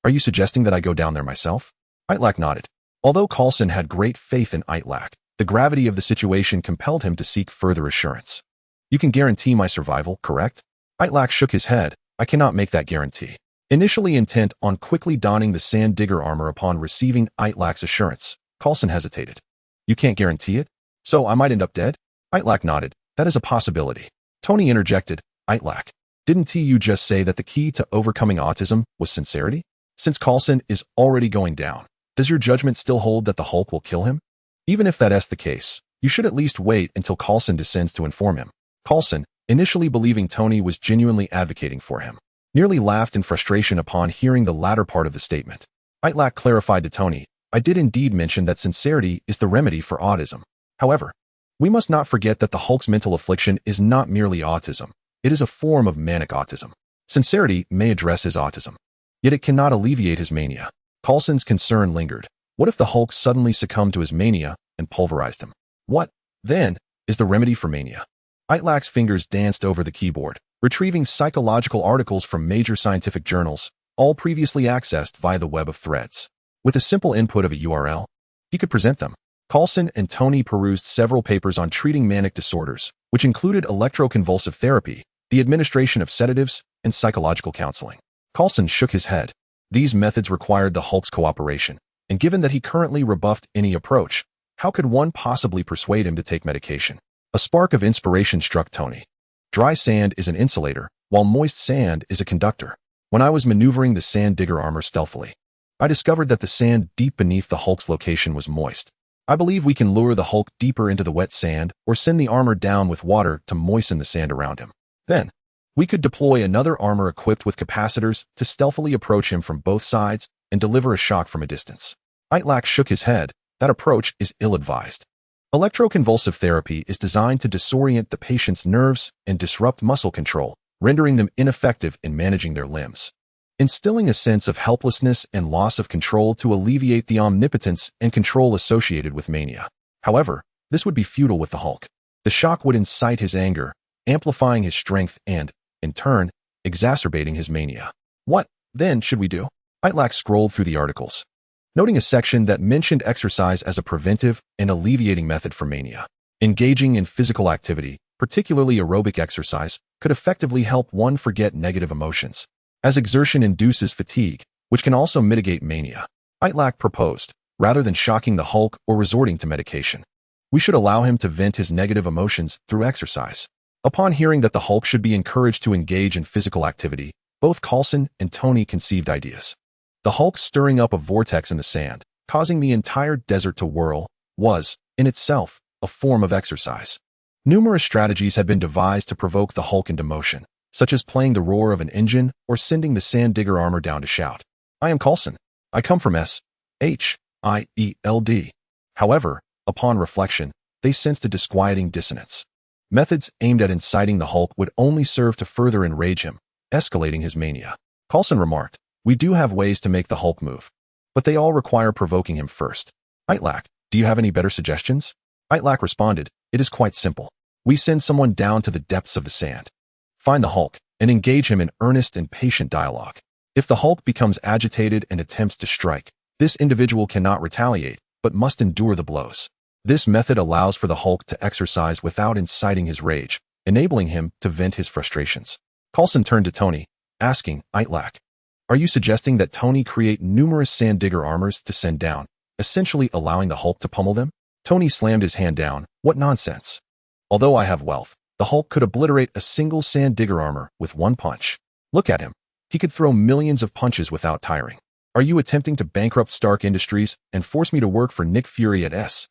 Speaker 1: are you suggesting that I go down there myself?" Itrek nodded. Although Coulson had great faith in Itrek, the gravity of the situation compelled him to seek further assurance. "You can guarantee my survival, correct?" Itrek shook his head. "I cannot make that guarantee." Initially intent on quickly donning the Sand Digger armor upon receiving Itrek's assurance, Coulson hesitated. "You can't guarantee it? So I might end up dead?" Itrek nodded. "That is a possibility." Tony interjected, "Itrek, didn't you just say that the key to overcoming autism was sincerity? Since Coulson is already going down, does your judgment still hold that the Hulk will kill him? Even if that is the case, you should at least wait until Coulson descends to inform him." Coulson, initially believing Tony was genuinely advocating for him, nearly laughed in frustration upon hearing the latter part of the statement. Itrek clarified to Tony, "I did indeed mention that sincerity is the remedy for autism. However, we must not forget that the Hulk's mental affliction is not merely autism. It is a form of manic autism. Sincerity may address his autism, yet it cannot alleviate his mania." Coulson's concern lingered. What if the Hulk suddenly succumbed to his mania and pulverized him? What, then, is the remedy for mania? Itrek's fingers danced over the keyboard, retrieving psychological articles from major scientific journals, all previously accessed via the web of threads. With a simple input of a URL, he could present them. Coulson and Tony perused several papers on treating manic disorders, which included electroconvulsive therapy, the administration of sedatives, and psychological counseling. Coulson shook his head. These methods required the Hulk's cooperation, and given that he currently rebuffed any approach, how could one possibly persuade him to take medication? A spark of inspiration struck Tony. Dry sand is an insulator, while moist sand is a conductor. When I was maneuvering the sand digger armor stealthily, I discovered that the sand deep beneath the Hulk's location was moist. I believe we can lure the Hulk deeper into the wet sand or send the armor down with water to moisten the sand around him. Then, we could deploy another armor equipped with capacitors to stealthily approach him from both sides and deliver a shock from a distance. Itrek shook his head. That approach is ill-advised. Electroconvulsive therapy is designed to disorient the patient's nerves and disrupt muscle control, rendering them ineffective in managing their limbs, instilling a sense of helplessness and loss of control to alleviate the omnipotence and control associated with mania. However, this would be futile with the Hulk. The shock would incite his anger, amplifying his strength and, in turn, exacerbating his mania. What, then, should we do? Itrek scrolled through the articles, noting a section that mentioned exercise as a preventive and alleviating method for mania. Engaging in physical activity, particularly aerobic exercise, could effectively help one forget negative emotions, as exertion induces fatigue, which can also mitigate mania. Itrek proposed, rather than shocking the Hulk or resorting to medication, we should allow him to vent his negative emotions through exercise. Upon hearing that the Hulk should be encouraged to engage in physical activity, both Coulson and Tony conceived ideas. The Hulk stirring up a vortex in the sand, causing the entire desert to whirl, was, in itself, a form of exercise. Numerous strategies had been devised to provoke the Hulk into motion, such as playing the roar of an engine or sending the sand digger armor down to shout, "I am Coulson. I come from S.H.I.E.L.D. However, upon reflection, they sensed a disquieting dissonance. Methods aimed at inciting the Hulk would only serve to further enrage him, escalating his mania. Coulson remarked, "We do have ways to make the Hulk move, but they all require provoking him first. Itrek, do you have any better suggestions?" Itrek responded, "It is quite simple. We send someone down to the depths of the sand, find the Hulk, and engage him in earnest and patient dialogue. If the Hulk becomes agitated and attempts to strike, this individual cannot retaliate, but must endure the blows. This method allows for the Hulk to exercise without inciting his rage, enabling him to vent his frustrations." Coulson turned to Tony, asking, "Itrek, are you suggesting that Tony create numerous sand digger armors to send down, essentially allowing the Hulk to pummel them?" Tony slammed his hand down. "What nonsense. Although I have wealth, the Hulk could obliterate a single sand digger armor with one punch. Look at him. He could throw millions of punches without tiring. Are you attempting to bankrupt Stark Industries and force me to work for Nick Fury at S.H.I.E.L.D.?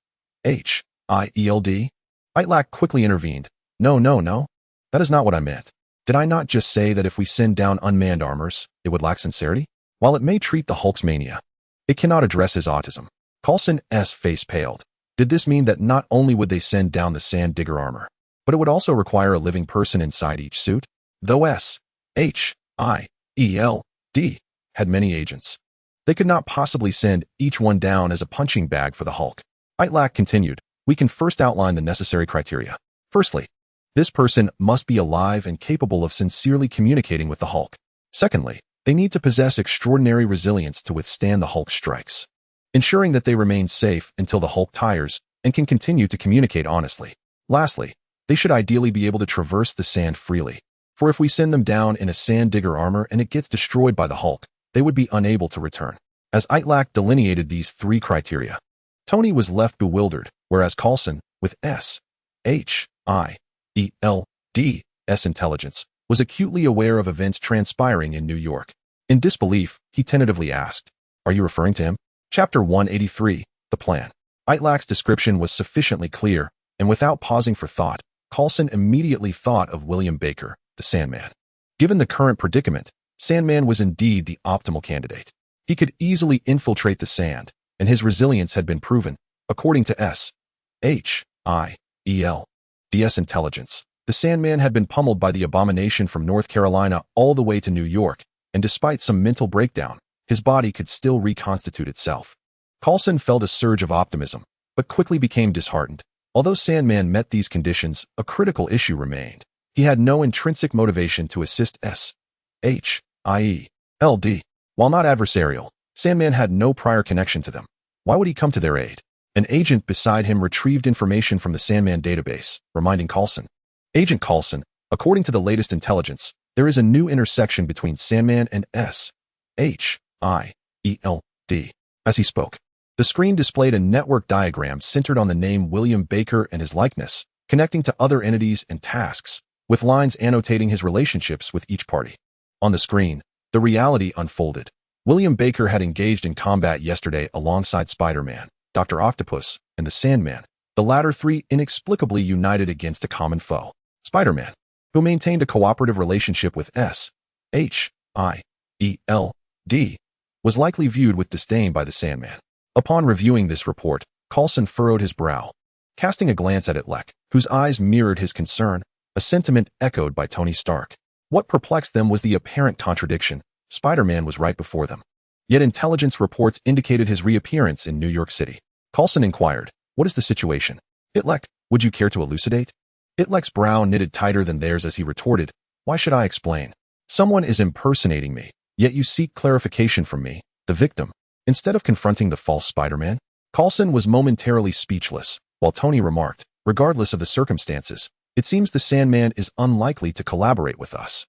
Speaker 1: Itrek quickly intervened. No. That is not what I meant. Did I not just say that if we send down unmanned armors, it would lack sincerity? While it may treat the Hulk's mania, it cannot address his autism." Coulson's face paled. Did this mean that not only would they send down the sand digger armor, but it would also require a living person inside each suit? Though S.H.I.E.L.D. had many agents, they could not possibly send each one down as a punching bag for the Hulk. Itrek continued, "We can first outline the necessary criteria. Firstly, this person must be alive and capable of sincerely communicating with the Hulk. Secondly, they need to possess extraordinary resilience to withstand the Hulk's strikes, ensuring that they remain safe until the Hulk tires and can continue to communicate honestly. Lastly, they should ideally be able to traverse the sand freely, for if we send them down in a sand digger armor and it gets destroyed by the Hulk, they would be unable to return." As Itrek delineated these three criteria, Tony was left bewildered, whereas Coulson, with S.H.I.E.L.D.'s intelligence, was acutely aware of events transpiring in New York. In disbelief, he tentatively asked, "Are you referring to him?" Chapter 183, The Plan. Itrek's description was sufficiently clear, and without pausing for thought, Coulson immediately thought of William Baker, the Sandman. Given the current predicament, Sandman was indeed the optimal candidate. He could easily infiltrate the sand, and his resilience had been proven, according to S.H.I.E.L.D.'s intelligence. The Sandman had been pummeled by the abomination from North Carolina all the way to New York, and despite some mental breakdown, his body could still reconstitute itself. Coulson felt a surge of optimism, but quickly became disheartened. Although Sandman met these conditions, a critical issue remained. He had no intrinsic motivation to assist S.H.I.E.L.D. While not adversarial, Sandman had no prior connection to them. Why would he come to their aid? An agent beside him retrieved information from the Sandman database, reminding Coulson. Agent Coulson, according to the latest intelligence, there is a new intersection between Sandman and S.H.I.E.L.D. As he spoke, the screen displayed a network diagram centered on the name William Baker and his likeness, connecting to other entities and tasks, with lines annotating his relationships with each party. On the screen, the reality unfolded. William Baker had engaged in combat yesterday alongside Spider-Man, Dr. Octopus, and the Sandman, the latter three inexplicably united against a common foe. Spider-Man, who maintained a cooperative relationship with S.H.I.E.L.D., was likely viewed with disdain by the Sandman. Upon reviewing this report, Coulson furrowed his brow, casting a glance at Itrek, whose eyes mirrored his concern, a sentiment echoed by Tony Stark. What perplexed them was the apparent contradiction. Spider-Man was right before them. Yet intelligence reports indicated his reappearance in New York City. Coulson inquired, "What is the situation? Itrek, would you care to elucidate?" Itlek's brow knitted tighter than theirs as he retorted, "Why should I explain? Someone is impersonating me, yet you seek clarification from me, the victim, instead of confronting the false Spider-Man." Coulson was momentarily speechless, while Tony remarked, "Regardless of the circumstances, it seems the Sandman is unlikely to collaborate with us."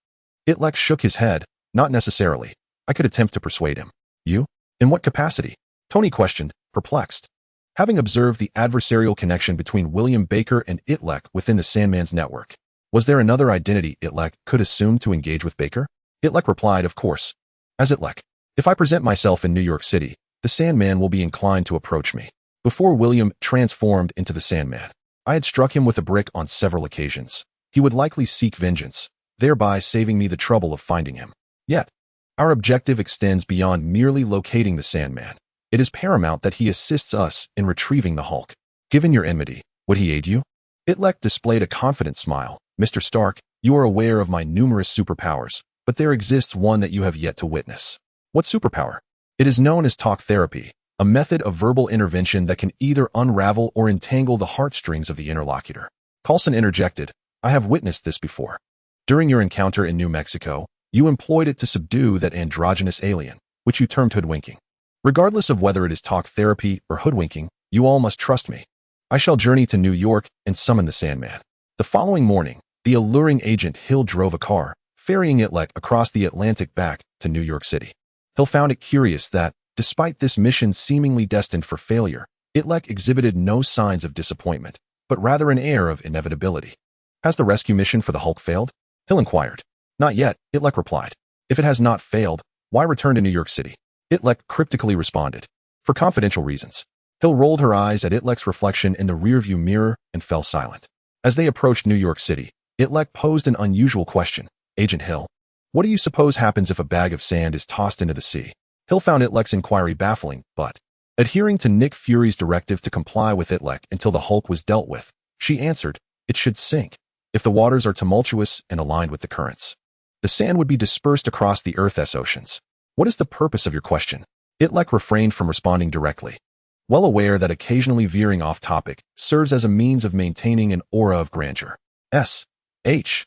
Speaker 1: Itrek shook his head, "Not necessarily. I could attempt to persuade him." "You? In what capacity?" Tony questioned, perplexed. Having observed the adversarial connection between William Baker and Itrek within the Sandman's network, was there another identity Itrek could assume to engage with Baker? Itrek replied, "Of course. As Itrek, if I present myself in New York City, the Sandman will be inclined to approach me." Before William transformed into the Sandman, I had struck him with a brick on several occasions. He would likely seek vengeance, thereby saving me the trouble of finding him. Yet, our objective extends beyond merely locating the Sandman. It is paramount that he assists us in retrieving the Hulk. Given your enmity, would he aid you? Itrek displayed a confident smile. "Mr. Stark, you are aware of my numerous superpowers, but there exists one that you have yet to witness." "What superpower?" "It is known as talk therapy, a method of verbal intervention that can either unravel or entangle the heartstrings of the interlocutor." Coulson interjected, "I have witnessed this before. During your encounter in New Mexico, you employed it to subdue that androgynous alien, which you termed hoodwinking. Regardless of whether it is talk therapy or hoodwinking, you all must trust me. I shall journey to New York and summon the Sandman." The following morning, the alluring agent Hill drove a car, ferrying Itrek across the Atlantic back to New York City. Hill found it curious that, despite this mission seemingly destined for failure, Itrek exhibited no signs of disappointment, but rather an air of inevitability. "Has the rescue mission for the Hulk failed?" Hill inquired. "Not yet," Itrek replied. "If it has not failed, why return to New York City?" Itrek cryptically responded, "For confidential reasons." Hill rolled her eyes at Itlek's reflection in the rearview mirror and fell silent. As they approached New York City, Itrek posed an unusual question. "Agent Hill, what do you suppose happens if a bag of sand is tossed into the sea?" Hill found Itlek's inquiry baffling, but, adhering to Nick Fury's directive to comply with Itrek until the Hulk was dealt with, she answered, "It should sink. If the waters are tumultuous and aligned with the currents, the sand would be dispersed across the Earth's oceans." "What is the purpose of your question?" Itrek refrained from responding directly, well aware that occasionally veering off topic serves as a means of maintaining an aura of grandeur. S.H.I.E.L.D.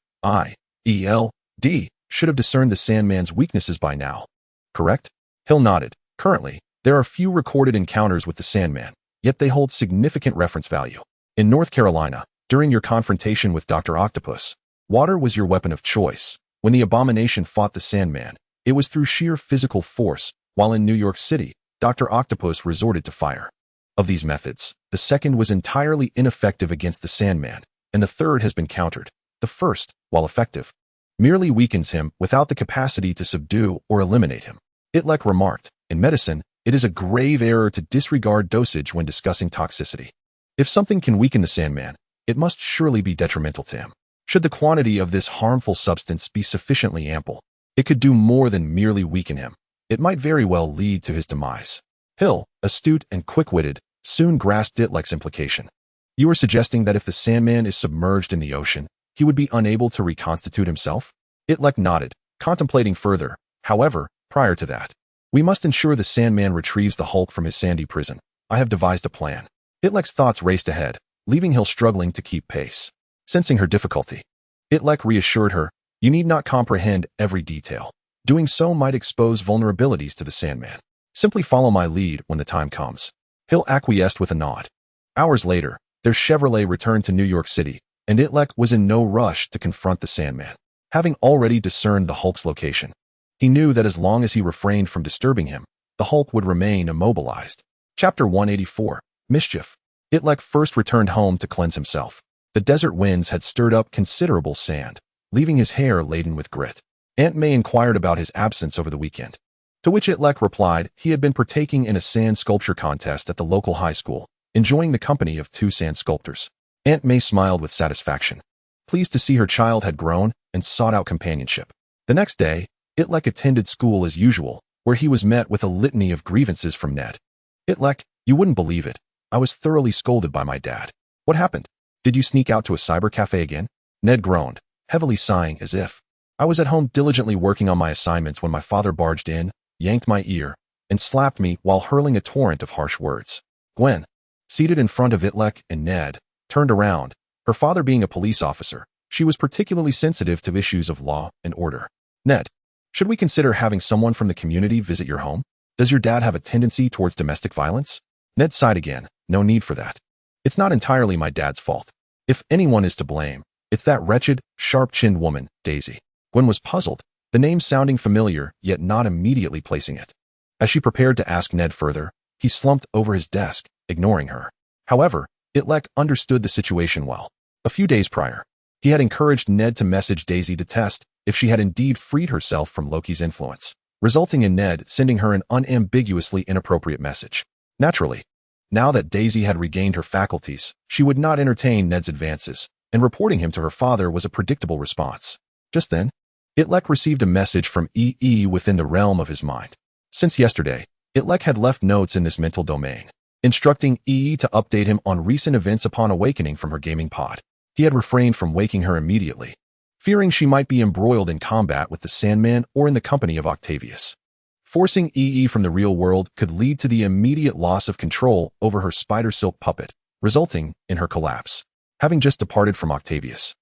Speaker 1: should have discerned the Sandman's weaknesses by now. Correct? Hill nodded. "Currently, there are few recorded encounters with the Sandman, yet they hold significant reference value. In North Carolina, during your confrontation with Dr. Octopus, water was your weapon of choice. When the Abomination fought the Sandman, it was through sheer physical force, while in New York City, Dr. Octopus resorted to fire. Of these methods, the second was entirely ineffective against the Sandman, and the third has been countered. The first, while effective, merely weakens him without the capacity to subdue or eliminate him." Itrek remarked, "In medicine, it is a grave error to disregard dosage when discussing toxicity. If something can weaken the Sandman, it must surely be detrimental to him. Should the quantity of this harmful substance be sufficiently ample, it could do more than merely weaken him. It might very well lead to his demise." Hill, astute and quick-witted, soon grasped Itlek's implication. "You are suggesting that if the Sandman is submerged in the ocean, he would be unable to reconstitute himself?" Itrek nodded, contemplating further. "However, prior to that, we must ensure the Sandman retrieves the Hulk from his sandy prison. I have devised a plan." Itlek's thoughts raced ahead, leaving Hill struggling to keep pace. Sensing her difficulty, Itrek reassured her, "You need not comprehend every detail. Doing so might expose vulnerabilities to the Sandman. Simply follow my lead when the time comes." Hill acquiesced with a nod. Hours later, their Chevrolet returned to New York City, and Itrek was in no rush to confront the Sandman. Having already discerned the Hulk's location, he knew that as long as he refrained from disturbing him, the Hulk would remain immobilized. Chapter 184. Mischief. Itrek first returned home to cleanse himself. The desert winds had stirred up considerable sand, leaving his hair laden with grit. Aunt May inquired about his absence over the weekend, to which Itrek replied he had been partaking in a sand sculpture contest at the local high school, enjoying the company of 2 sand sculptors. Aunt May smiled with satisfaction, pleased to see her child had grown and sought out companionship. The next day, Itrek attended school as usual, where he was met with a litany of grievances from Ned. Itrek, you wouldn't believe it. I was thoroughly scolded by my dad. What happened? Did you sneak out to a cyber cafe again? Ned groaned, heavily sighing as if. I was at home diligently working on my assignments when my father barged in, yanked my ear, and slapped me while hurling a torrent of harsh words. Gwen, seated in front of Itrek and Ned, turned around. Her father being a police officer, she was particularly sensitive to issues of law and order. Ned, should we consider having someone from the community visit your home? Does your dad have a tendency towards domestic violence? Ned sighed again. No need for that. It's not entirely my dad's fault. If anyone is to blame, it's that wretched, sharp-chinned woman, Daisy. Gwen was puzzled, the name sounding familiar, yet not immediately placing it. As she prepared to ask Ned further, he slumped over his desk, ignoring her. However, Itrek understood the situation well. A few days prior, he had encouraged Ned to message Daisy to test if she had indeed freed herself from Loki's influence, resulting in Ned sending her an unambiguously inappropriate message. Naturally, now that Daisy had regained her faculties, she would not entertain Ned's advances, and reporting him to her father was a predictable response. Just then, Itrek received a message from EE within the realm of his mind. Since yesterday, Itrek had left notes in this mental domain, instructing EE to update him on recent events upon awakening from her gaming pod. He had refrained from waking her immediately, fearing she might be embroiled in combat with the Sandman or in the company of Octavius. Forcing EE from the real world could lead to the immediate loss of control over her spider silk puppet, resulting in her collapse. Having just departed from Octavius,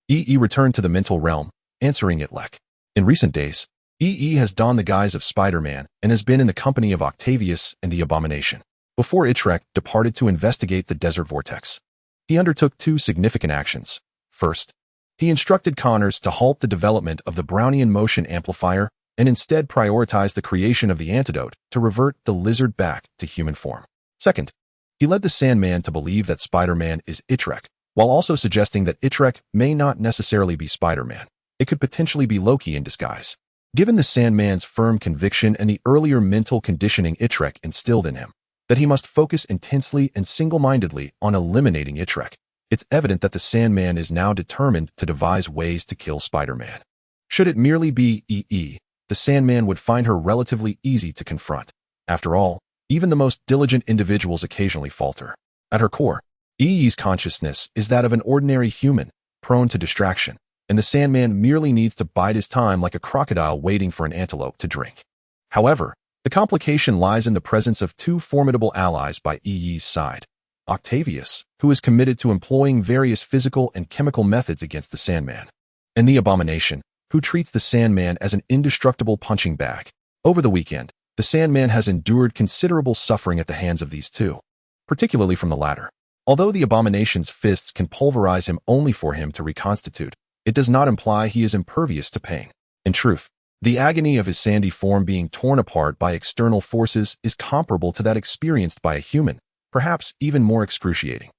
Speaker 1: EE returned to the mental realm, answering Itrek. In recent days, EE has donned the guise of Spider-Man and has been in the company of Octavius and the Abomination. Before Itrek departed to investigate the desert vortex, he undertook 2 significant actions. First, he instructed Connors to halt the development of the Brownian motion amplifier and instead prioritize the creation of the antidote to revert the lizard back to human form. Second, he led the Sandman to believe that Spider-Man is Itrek, while also suggesting that Itrek may not necessarily be Spider-Man. It could potentially be Loki in disguise. Given the Sandman's firm conviction and the earlier mental conditioning Itrek instilled in him, that he must focus intensely and single-mindedly on eliminating Itrek, it's evident that the Sandman is now determined to devise ways to kill Spider-Man. Should it merely be EE, the Sandman would find her relatively easy to confront. After all, even the most diligent individuals occasionally falter. At her core, EE's consciousness is that of an ordinary human, prone to distraction, and the Sandman merely needs to bide his time like a crocodile waiting for an antelope to drink. However, the complication lies in the presence of 2 formidable allies by EE's side. Octavius, who is committed to employing various physical and chemical methods against the Sandman, and the Abomination, who treats the Sandman as an indestructible punching bag. Over the weekend, the Sandman has endured considerable suffering at the hands of these 2, particularly from the latter. Although the Abomination's fists can pulverize him only for him to reconstitute, it does not imply he is impervious to pain. In truth, the agony of his sandy form being torn apart by external forces is comparable to that experienced by a human, perhaps even more excruciating.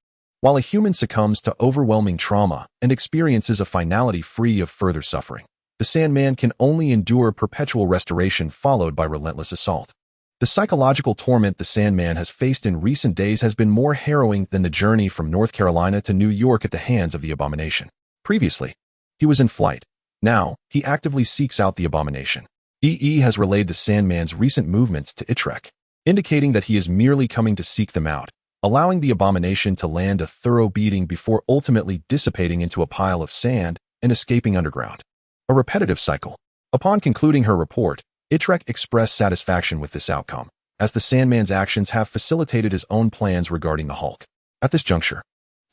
Speaker 1: While a human succumbs to overwhelming trauma and experiences a finality free of further suffering, the Sandman can only endure perpetual restoration followed by relentless assault. The psychological torment the Sandman has faced in recent days has been more harrowing than the journey from North Carolina to New York at the hands of the Abomination. Previously, he was in flight. Now, he actively seeks out the Abomination. EE has relayed the Sandman's recent movements to Itrek, indicating that he is merely coming to seek them out, allowing the Abomination to land a thorough beating before ultimately dissipating into a pile of sand and escaping underground. A repetitive cycle. Upon concluding her report, Itrek expressed satisfaction with this outcome, as the Sandman's actions have facilitated his own plans regarding the Hulk. At this juncture,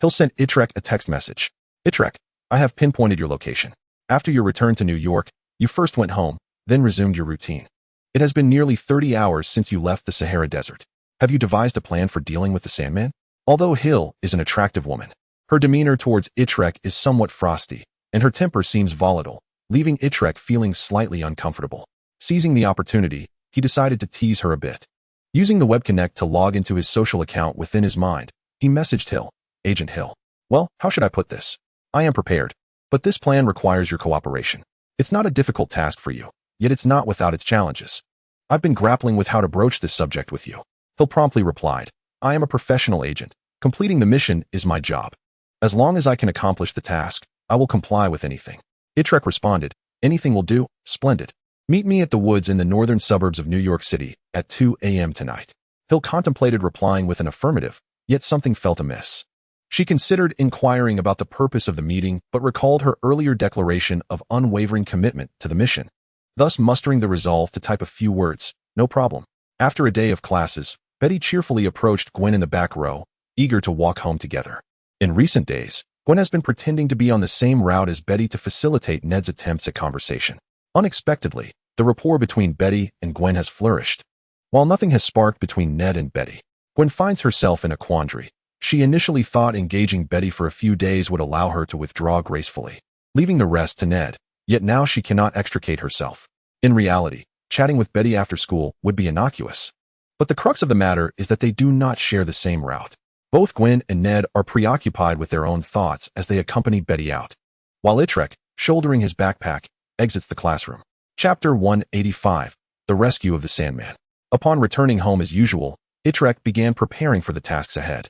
Speaker 1: Hill sent Itrek a text message. Itrek, I have pinpointed your location. After your return to New York, you first went home, then resumed your routine. It has been nearly 30 hours since you left the Sahara Desert. Have you devised a plan for dealing with the Sandman? Although S.H.I.E.L.D is an attractive woman, her demeanor towards Itrek is somewhat frosty, and her temper seems volatile, leaving Itrek feeling slightly uncomfortable. Seizing the opportunity, he decided to tease her a bit. Using the Web Connect to log into his social account within his mind, he messaged S.H.I.E.L.D, Agent S.H.I.E.L.D. Well, how should I put this? I am prepared, but this plan requires your cooperation. It's not a difficult task for you, yet it's not without its challenges. I've been grappling with how to broach this subject with you. S.H.I.E.L.D promptly replied, I am a professional agent. Completing the mission is my job. As long as I can accomplish the task, I will comply with anything. Itrek responded, anything will do, splendid. Meet me at the woods in the northern suburbs of New York City at 2 a.m. tonight. S.H.I.E.L.D contemplated replying with an affirmative, yet something felt amiss. She considered inquiring about the purpose of the meeting, but recalled her earlier declaration of unwavering commitment to the mission, thus mustering the resolve to type a few words, no problem. After a day of classes, Betty cheerfully approached Gwen in the back row, eager to walk home together. In recent days, Gwen has been pretending to be on the same route as Betty to facilitate Ned's attempts at conversation. Unexpectedly, the rapport between Betty and Gwen has flourished. While nothing has sparked between Ned and Betty, Gwen finds herself in a quandary. She initially thought engaging Betty for a few days would allow her to withdraw gracefully, leaving the rest to Ned, yet now she cannot extricate herself. In reality, chatting with Betty after school would be innocuous. But the crux of the matter is that they do not share the same route. Both Gwen and Ned are preoccupied with their own thoughts as they accompany Betty out, while Itrek, shouldering his backpack, exits the classroom. Chapter 185, The Rescue of the Sandman. Upon returning home as usual, Itrek began preparing for the tasks ahead.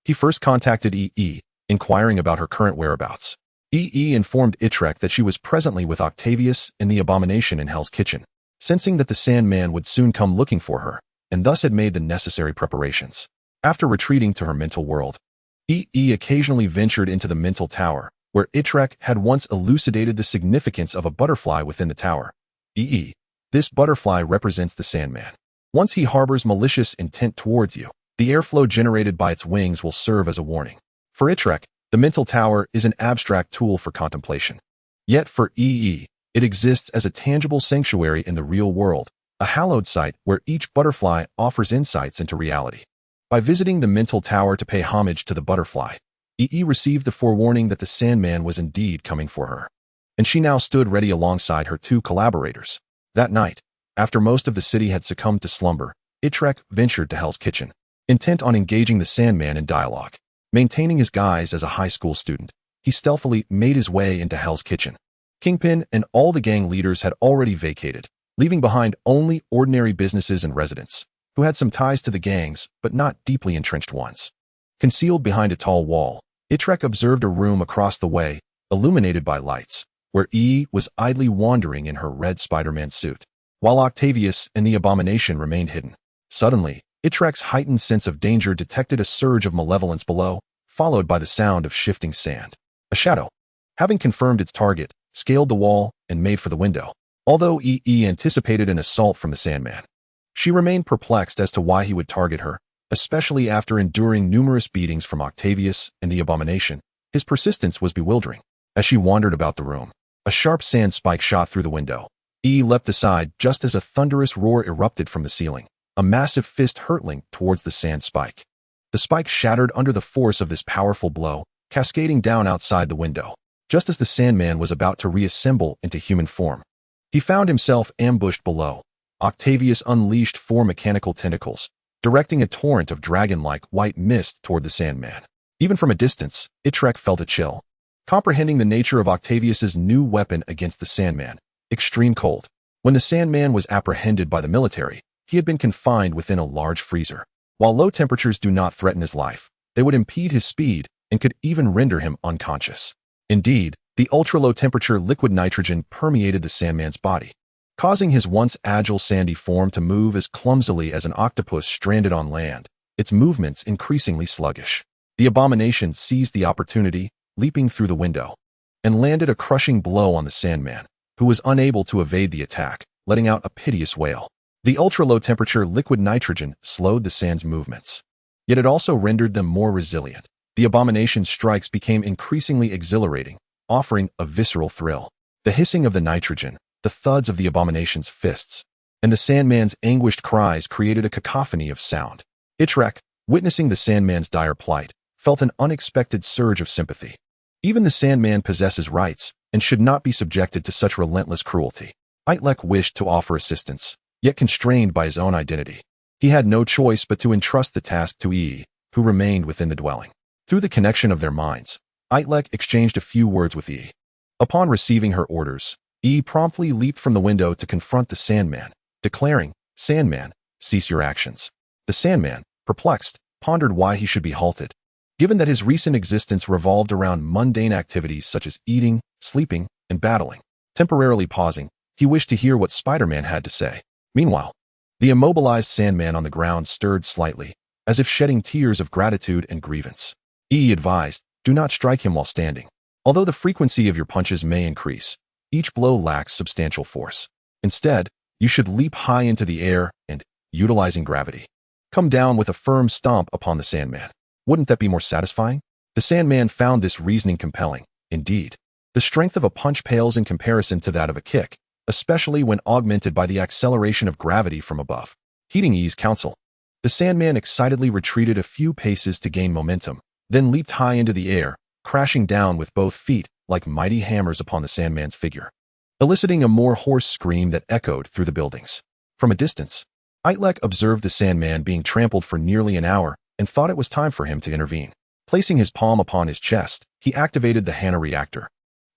Speaker 1: He first contacted E.E., inquiring about her current whereabouts. E.E. informed Itrek that she was presently with Octavius in the abomination in Hell's Kitchen, sensing that the Sandman would soon come looking for her, and thus had made the necessary preparations. After retreating to her mental world, E.E. occasionally ventured into the mental tower, where Itrek had once elucidated the significance of a butterfly within the tower. E.E. This butterfly represents the Sandman. Once he harbors malicious intent towards you, the airflow generated by its wings will serve as a warning. For Itrek, the mental tower is an abstract tool for contemplation. Yet for E.E., it exists as a tangible sanctuary in the real world, a hallowed site where each butterfly offers insights into reality. By visiting the mental tower to pay homage to the butterfly, E.E. received the forewarning that the Sandman was indeed coming for her, and she now stood ready alongside her two collaborators. That night, after most of the city had succumbed to slumber, Itrek ventured to Hell's Kitchen, intent on engaging the Sandman in dialogue. Maintaining his guise as a high school student, he stealthily made his way into Hell's Kitchen. Kingpin and all the gang leaders had already vacated, leaving behind only ordinary businesses and residents, who had some ties to the gangs, but not deeply entrenched ones. Concealed behind a tall wall, Itrek observed a room across the way, illuminated by lights, where E was idly wandering in her red Spider-Man suit, while Octavius and the abomination remained hidden. Suddenly, Itrek's heightened sense of danger detected a surge of malevolence below, followed by the sound of shifting sand. A shadow, having confirmed its target, scaled the wall and made for the window. Although E.E. anticipated an assault from the Sandman, she remained perplexed as to why he would target her, especially after enduring numerous beatings from Octavius and the abomination. His persistence was bewildering. As she wandered about the room, a sharp sand spike shot through the window. E leapt aside just as a thunderous roar erupted from the ceiling, a massive fist hurtling towards the sand spike. The spike shattered under the force of this powerful blow, cascading down outside the window, just as the Sandman was about to reassemble into human form. He found himself ambushed below. Octavius unleashed 4 mechanical tentacles, directing a torrent of dragon-like white mist toward the Sandman. Even from a distance, Itrek felt a chill, comprehending the nature of Octavius's new weapon against the Sandman, extreme cold. When the Sandman was apprehended by the military, he had been confined within a large freezer. While low temperatures do not threaten his life, they would impede his speed and could even render him unconscious. Indeed, the ultra-low temperature liquid nitrogen permeated the Sandman's body, causing his once agile sandy form to move as clumsily as an octopus stranded on land, its movements increasingly sluggish. The abomination seized the opportunity, leaping through the window, and landed a crushing blow on the Sandman, who was unable to evade the attack, letting out a piteous wail. The ultra-low temperature liquid nitrogen slowed the sand's movements, yet it also rendered them more resilient. The abomination's strikes became increasingly exhilarating, offering a visceral thrill. The hissing of the nitrogen, the thuds of the abomination's fists, and the Sandman's anguished cries created a cacophony of sound. Itrek, witnessing the Sandman's dire plight, felt an unexpected surge of sympathy. Even the Sandman possesses rights and should not be subjected to such relentless cruelty. Itrek wished to offer assistance, yet constrained by his own identity. He had no choice but to entrust the task to E, who remained within the dwelling. Through the connection of their minds, Itrek exchanged a few words with E. Upon receiving her orders, E promptly leaped from the window to confront the Sandman, declaring, "Sandman, cease your actions." The Sandman, perplexed, pondered why he should be halted. Given that his recent existence revolved around mundane activities such as eating, sleeping, and battling. Temporarily pausing, he wished to hear what Spider-Man had to say. Meanwhile, the immobilized Sandman on the ground stirred slightly, as if shedding tears of gratitude and grievance. E advised, "Do not strike him while standing. Although the frequency of your punches may increase, each blow lacks substantial force. Instead, you should leap high into the air and, utilizing gravity, come down with a firm stomp upon the Sandman. Wouldn't that be more satisfying?" The Sandman found this reasoning compelling. Indeed, the strength of a punch pales in comparison to that of a kick, especially when augmented by the acceleration of gravity from above. Heeding E's counsel, the Sandman excitedly retreated a few paces to gain momentum, then leaped high into the air, crashing down with both feet like mighty hammers upon the Sandman's figure, eliciting a more hoarse scream that echoed through the buildings. From a distance, Itrek observed the Sandman being trampled for nearly an hour and thought it was time for him to intervene. Placing his palm upon his chest, he activated the Hana reactor,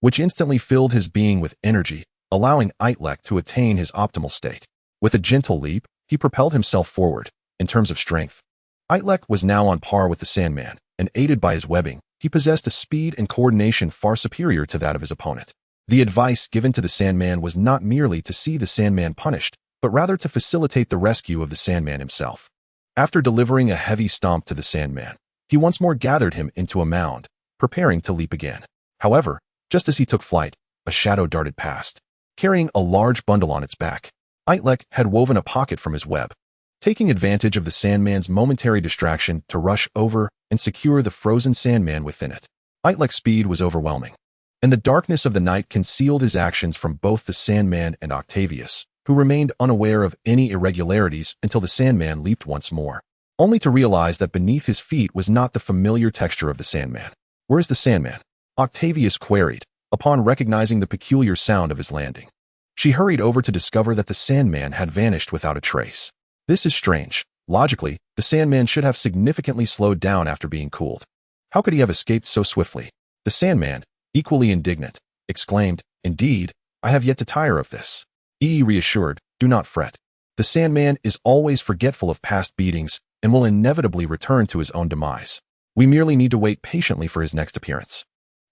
Speaker 1: which instantly filled his being with energy, allowing Itrek to attain his optimal state. With a gentle leap, he propelled himself forward. In terms of strength, Itrek was now on par with the Sandman, and aided by his webbing, he possessed a speed and coordination far superior to that of his opponent. The advice given to the Sandman was not merely to see the Sandman punished, but rather to facilitate the rescue of the Sandman himself. After delivering a heavy stomp to the Sandman, he once more gathered him into a mound, preparing to leap again. However, just as he took flight, a shadow darted past, carrying a large bundle on its back. Itrek had woven a pocket from his web, taking advantage of the Sandman's momentary distraction to rush over and secure the frozen Sandman within it. Itrek's speed was overwhelming, and the darkness of the night concealed his actions from both the Sandman and Octavius, who remained unaware of any irregularities until the Sandman leaped once more, only to realize that beneath his feet was not the familiar texture of the Sandman. "Where's the Sandman?" Octavius queried, upon recognizing the peculiar sound of his landing. She hurried over to discover that the Sandman had vanished without a trace. This is strange. Logically, the Sandman should have significantly slowed down after being cooled. How could he have escaped so swiftly? The Sandman, equally indignant, exclaimed, "Indeed, I have yet to tire of this." E reassured, "Do not fret. The Sandman is always forgetful of past beatings and will inevitably return to his own demise. We merely need to wait patiently for his next appearance."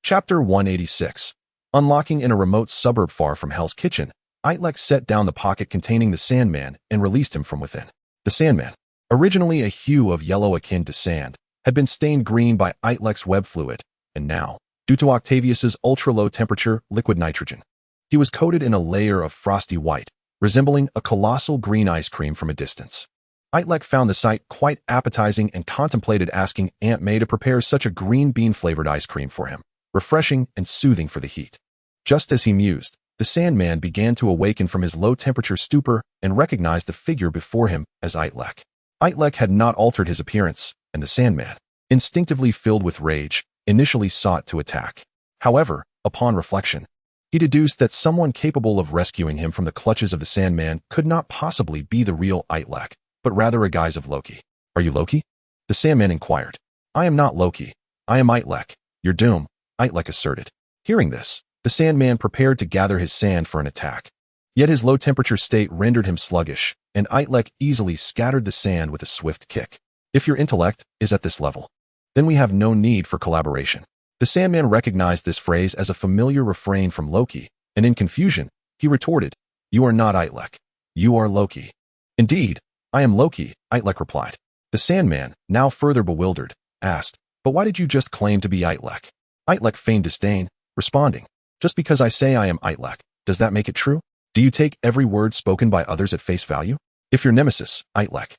Speaker 1: Chapter 186. Unlocking in a remote suburb far from Hell's Kitchen, Itrek set down the pocket containing the Sandman and released him from within. The Sandman, originally a hue of yellow akin to sand, had been stained green by Itrek's web fluid, and now, due to Octavius's ultra-low temperature liquid nitrogen, he was coated in a layer of frosty white, resembling a colossal green ice cream from a distance. Itrek found the sight quite appetizing and contemplated asking Aunt May to prepare such a green bean-flavored ice cream for him, refreshing and soothing for the heat. Just as he mused, the Sandman began to awaken from his low-temperature stupor and recognized the figure before him as Itrek. Itrek had not altered his appearance, and the Sandman, instinctively filled with rage, initially sought to attack. However, upon reflection, he deduced that someone capable of rescuing him from the clutches of the Sandman could not possibly be the real Itrek, but rather a guise of Loki. "Are you Loki?" the Sandman inquired. "I am not Loki. I am Itrek. Your doom," Itrek asserted. Hearing this, the Sandman prepared to gather his sand for an attack. Yet his low-temperature state rendered him sluggish, and Itrek easily scattered the sand with a swift kick. "If your intellect is at this level, then we have no need for collaboration." The Sandman recognized this phrase as a familiar refrain from Loki, and in confusion, he retorted, "You are not Itrek. You are Loki." "Indeed, I am Loki," Itrek replied. The Sandman, now further bewildered, asked, "But why did you just claim to be Itrek?" Itrek feigned disdain, responding, "Just because I say I am Itrek, does that make it true? Do you take every word spoken by others at face value? If your nemesis, Itrek,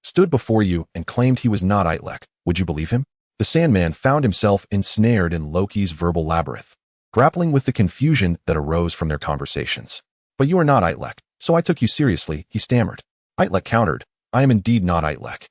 Speaker 1: stood before you and claimed he was not Itrek, would you believe him?" The Sandman found himself ensnared in Loki's verbal labyrinth, grappling with the confusion that arose from their conversations. "But you are not Itrek, so I took you seriously," he stammered. Itrek countered, "I am indeed not Itrek.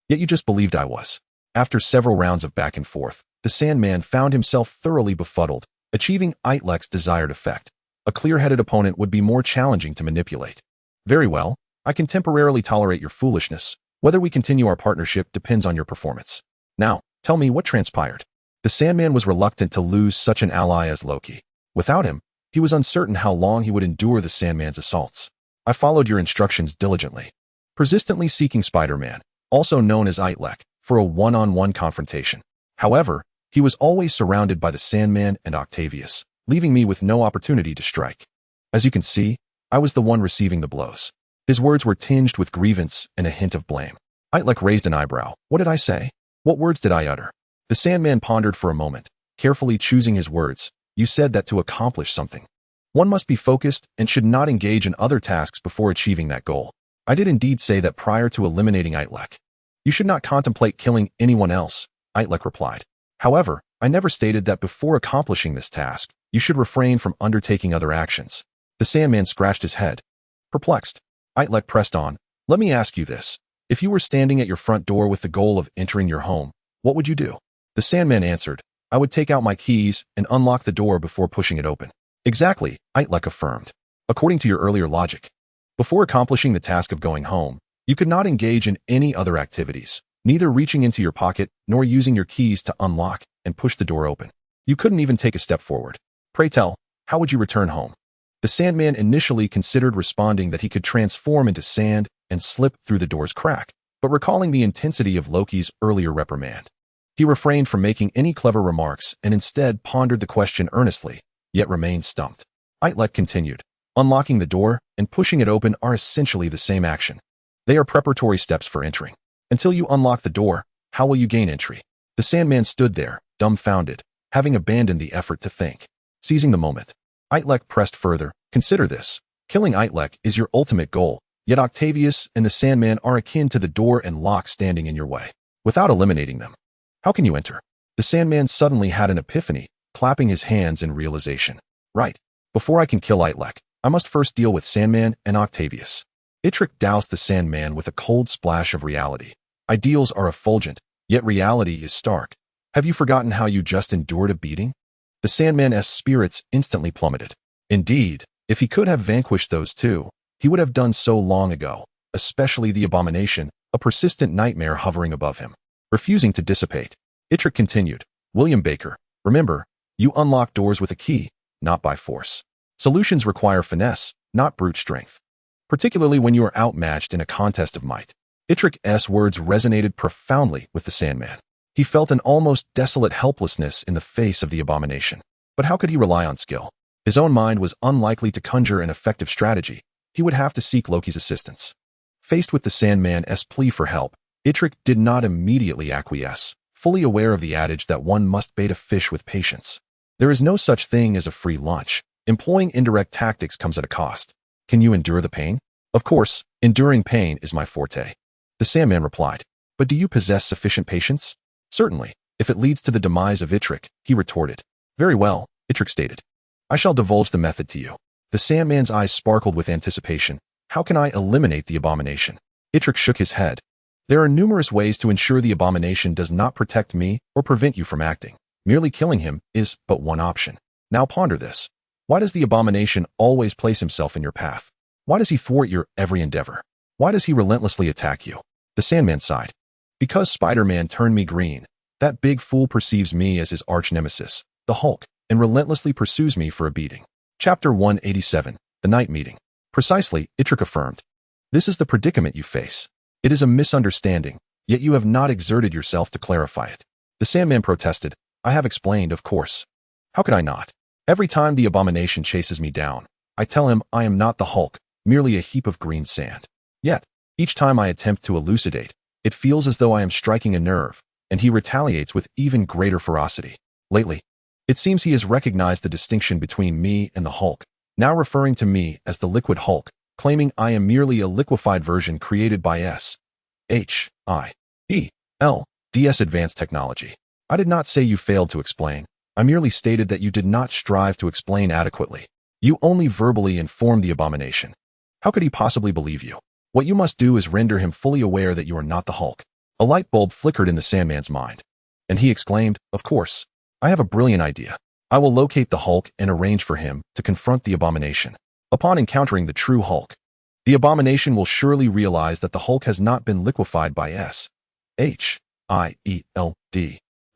Speaker 1: Yet you just believed I was. After several rounds of back and forth, the Sandman found himself thoroughly befuddled, achieving Itrek's desired effect. A clear-headed opponent would be more challenging to manipulate. Very well, I can temporarily tolerate your foolishness. Whether we continue our partnership depends on your performance. Now, tell me what transpired. The Sandman was reluctant to lose such an ally as Loki. Without him, he was uncertain how long he would endure the Sandman's assaults. I followed your instructions diligently, persistently seeking Spider-Man, also known as Itrek, for a one-on-one confrontation. However, he was always surrounded by the Sandman and Octavius, leaving me with no opportunity to strike. As you can see, I was the one receiving the blows. His words were tinged with grievance and a hint of blame. Itrek raised an eyebrow. What did I say? What words did I utter? The Sandman pondered for a moment, carefully choosing his words. You said that to accomplish something, one must be focused and should not engage in other tasks before achieving that goal. I did indeed say that prior to eliminating Itrek. You should not contemplate killing anyone else, Itrek replied. However, I never stated that before accomplishing this task, you should refrain from undertaking other actions. The Sandman scratched his head. Perplexed, Itrek pressed on. Let me ask you this. If you were standing at your front door with the goal of entering your home, what would you do? The Sandman answered. I would take out my keys and unlock the door before pushing it open. Exactly, Itrek affirmed. According to your earlier logic, before accomplishing the task of going home, you could not engage in any other activities, neither reaching into your pocket nor using your keys to unlock and push the door open. You couldn't even take a step forward. Pray tell, how would you return home? The Sandman initially considered responding that he could transform into sand and slip through the door's crack, but recalling the intensity of Loki's earlier reprimand, he refrained from making any clever remarks and instead pondered the question earnestly, yet remained stumped. Itrek continued. Unlocking the door and pushing it open are essentially the same action. They are preparatory steps for entering. Until you unlock the door, how will you gain entry? The Sandman stood there, dumbfounded, having abandoned the effort to think. Seizing the moment, Itrek pressed further. Consider this. Killing Itrek is your ultimate goal, yet Octavius and the Sandman are akin to the door and lock standing in your way. Without eliminating them, how can you enter? The Sandman suddenly had an epiphany, clapping his hands in realization. Right. Before I can kill Itrek, I must first deal with Sandman and Octavius. Itrek doused the Sandman with a cold splash of reality. Ideals are effulgent, yet reality is stark. Have you forgotten how you just endured a beating? The Sandman's spirits instantly plummeted. Indeed, if he could have vanquished those two, he would have done so long ago, especially the abomination, a persistent nightmare hovering above him, refusing to dissipate. Itrek continued. William Baker, remember, you unlock doors with a key, not by force. Solutions require finesse, not brute strength, particularly when you are outmatched in a contest of might. Itrek's words resonated profoundly with the Sandman. He felt an almost desolate helplessness in the face of the abomination. But how could he rely on skill? His own mind was unlikely to conjure an effective strategy. He would have to seek Loki's assistance. Faced with the Sandman's plea for help, Itrek did not immediately acquiesce, fully aware of the adage that one must bait a fish with patience. There is no such thing as a free lunch. Employing indirect tactics comes at a cost. Can you endure the pain? Of course, enduring pain is my forte. The Sandman replied. But do you possess sufficient patience? Certainly, if it leads to the demise of Itrek, he retorted. Very well, Itrek stated. I shall divulge the method to you. The Sandman's eyes sparkled with anticipation. How can I eliminate the abomination? Itrek shook his head. There are numerous ways to ensure the abomination does not protect me or prevent you from acting. Merely killing him is but one option. Now ponder this. Why does the abomination always place himself in your path? Why does he thwart your every endeavor? Why does he relentlessly attack you? The Sandman sighed. Because Spider-Man turned me green, that big fool perceives me as his arch-nemesis, the Hulk, and relentlessly pursues me for a beating. Chapter 187, The Night Meeting. Precisely, Itrek affirmed. This is the predicament you face. It is a misunderstanding, yet you have not exerted yourself to clarify it. The Sandman protested. I have explained, of course. How could I not? Every time the abomination chases me down, I tell him I am not the Hulk, merely a heap of green sand. Yet, each time I attempt to elucidate, it feels as though I am striking a nerve, and he retaliates with even greater ferocity. Lately, it seems he has recognized the distinction between me and the Hulk, now referring to me as the Liquid Hulk, claiming I am merely a liquefied version created by S.H.I.E.L.D's advanced technology. I did not say you failed to explain. I merely stated that you did not strive to explain adequately. You only verbally informed the abomination. How could he possibly believe you? What you must do is render him fully aware that you are not the Hulk. A light bulb flickered in the Sandman's mind, and he exclaimed, "Of course. I have a brilliant idea. I will locate the Hulk and arrange for him to confront the Abomination. Upon encountering the true Hulk, the Abomination will surely realize that the Hulk has not been liquefied by S.H.I.E.L.D,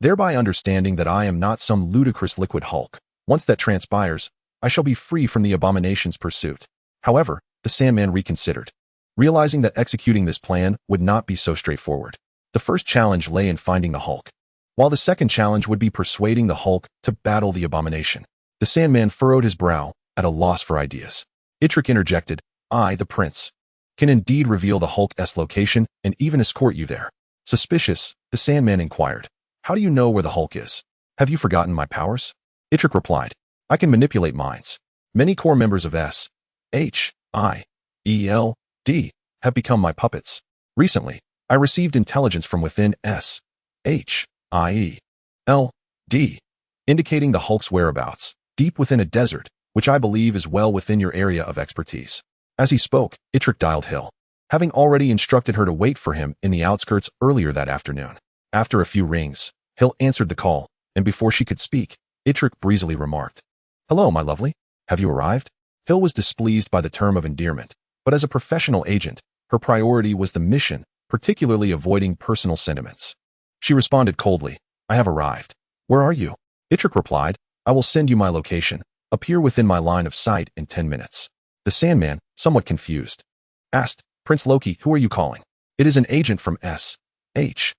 Speaker 1: thereby understanding that I am not some ludicrous liquid Hulk. Once that transpires, I shall be free from the Abomination's pursuit." However, the Sandman reconsidered, realizing that executing this plan would not be so straightforward. The first challenge lay in finding the Hulk, while the second challenge would be persuading the Hulk to battle the Abomination. The Sandman furrowed his brow, at a loss for ideas. Itrek interjected, "I, the Prince, can indeed reveal the Hulk's location and even escort you there." Suspicious, the Sandman inquired, "How do you know where the Hulk is? Have you forgotten my powers?" Itrek replied, "I can manipulate minds. Many core members of S.H.I.E.L.D have become my puppets. Recently, I received intelligence from within S.H.I.E.L.D, indicating the Hulk's whereabouts, deep within a desert, which I believe is well within your area of expertise." As he spoke, Itrek dialed S.H.I.E.L.D, having already instructed her to wait for him in the outskirts earlier that afternoon. After a few rings, S.H.I.E.L.D answered the call, and before she could speak, Itrek breezily remarked, "Hello, my lovely. Have you arrived?" S.H.I.E.L.D was displeased by the term of endearment, but as a professional agent, her priority was the mission, particularly avoiding personal sentiments. She responded coldly, "I have arrived. Where are you?" Itrek replied, "I will send you my location. Appear within my line of sight in 10 minutes. The Sandman, somewhat confused, asked, "Prince Loki, who are you calling?" "It is an agent from S.H.I.E.L.D,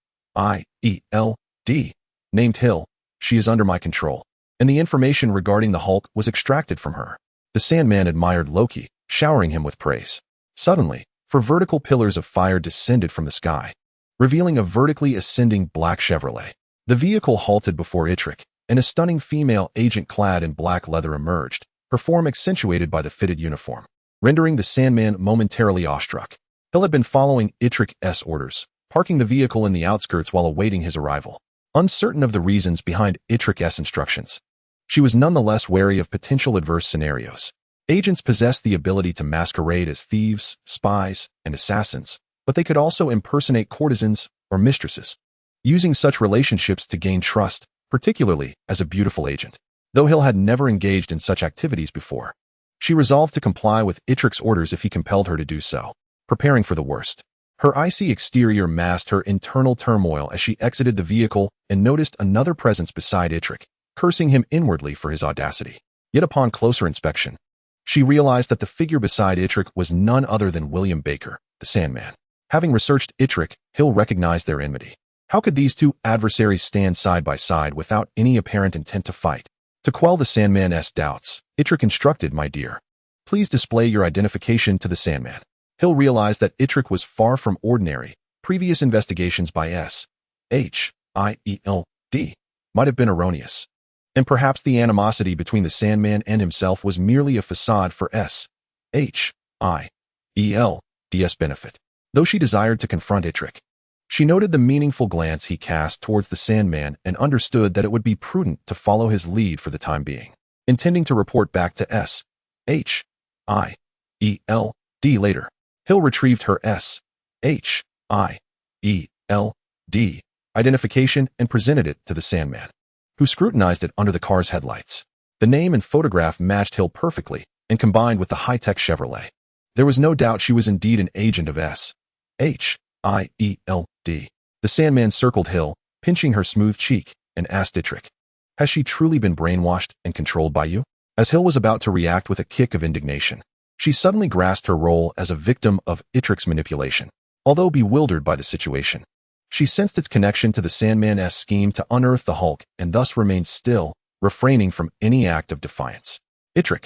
Speaker 1: named S.H.I.E.L.D. She is under my control, and the information regarding the Hulk was extracted from her." The Sandman admired Loki, showering him with praise. Suddenly, four vertical pillars of fire descended from the sky, revealing a vertically ascending black Chevrolet. The vehicle halted before Itrek, and a stunning female agent clad in black leather emerged, her form accentuated by the fitted uniform, rendering the Sandman momentarily awestruck. S.H.I.E.L.D had been following Itrek's orders, parking the vehicle in the outskirts while awaiting his arrival. Uncertain of the reasons behind Itrek's instructions, she was nonetheless wary of potential adverse scenarios. Agents possessed the ability to masquerade as thieves, spies, and assassins, but they could also impersonate courtesans or mistresses, using such relationships to gain trust, particularly as a beautiful agent. Though S.H.I.E.L.D had never engaged in such activities before, she resolved to comply with Itrek's orders if he compelled her to do so, preparing for the worst. Her icy exterior masked her internal turmoil as she exited the vehicle and noticed another presence beside Itrek, cursing him inwardly for his audacity. Yet upon closer inspection, she realized that the figure beside Itrek was none other than William Baker, the Sandman. Having researched Itrek, S.H.I.E.L.D recognized their enmity. How could these two adversaries stand side by side without any apparent intent to fight? To quell the Sandman's doubts, Itrek instructed, "My dear, please display your identification to the Sandman." S.H.I.E.L.D realized that Itrek was far from ordinary. Previous investigations by S.H.I.E.L.D might have been erroneous, and perhaps the animosity between the Sandman and himself was merely a facade for S.H.I.E.L.D's benefit. Though she desired to confront Itrek, she noted the meaningful glance he cast towards the Sandman and understood that it would be prudent to follow his lead for the time being. Intending to report back to S.H.I.E.L.D later, S.H.I.E.L.D retrieved her S.H.I.E.L.D identification and presented it to the Sandman, who scrutinized it under the car's headlights. The name and photograph matched S.H.I.E.L.D perfectly and combined with the high-tech Chevrolet. There was no doubt she was indeed an agent of S.H.I.E.L.D. The Sandman circled S.H.I.E.L.D, pinching her smooth cheek, and asked Itrek, "Has she truly been brainwashed and controlled by you?" As S.H.I.E.L.D was about to react with a kick of indignation, she suddenly grasped her role as a victim of Itrek's manipulation. Although bewildered by the situation, she sensed its connection to the Sandman's scheme to unearth the Hulk and thus remained still, refraining from any act of defiance. Itrek,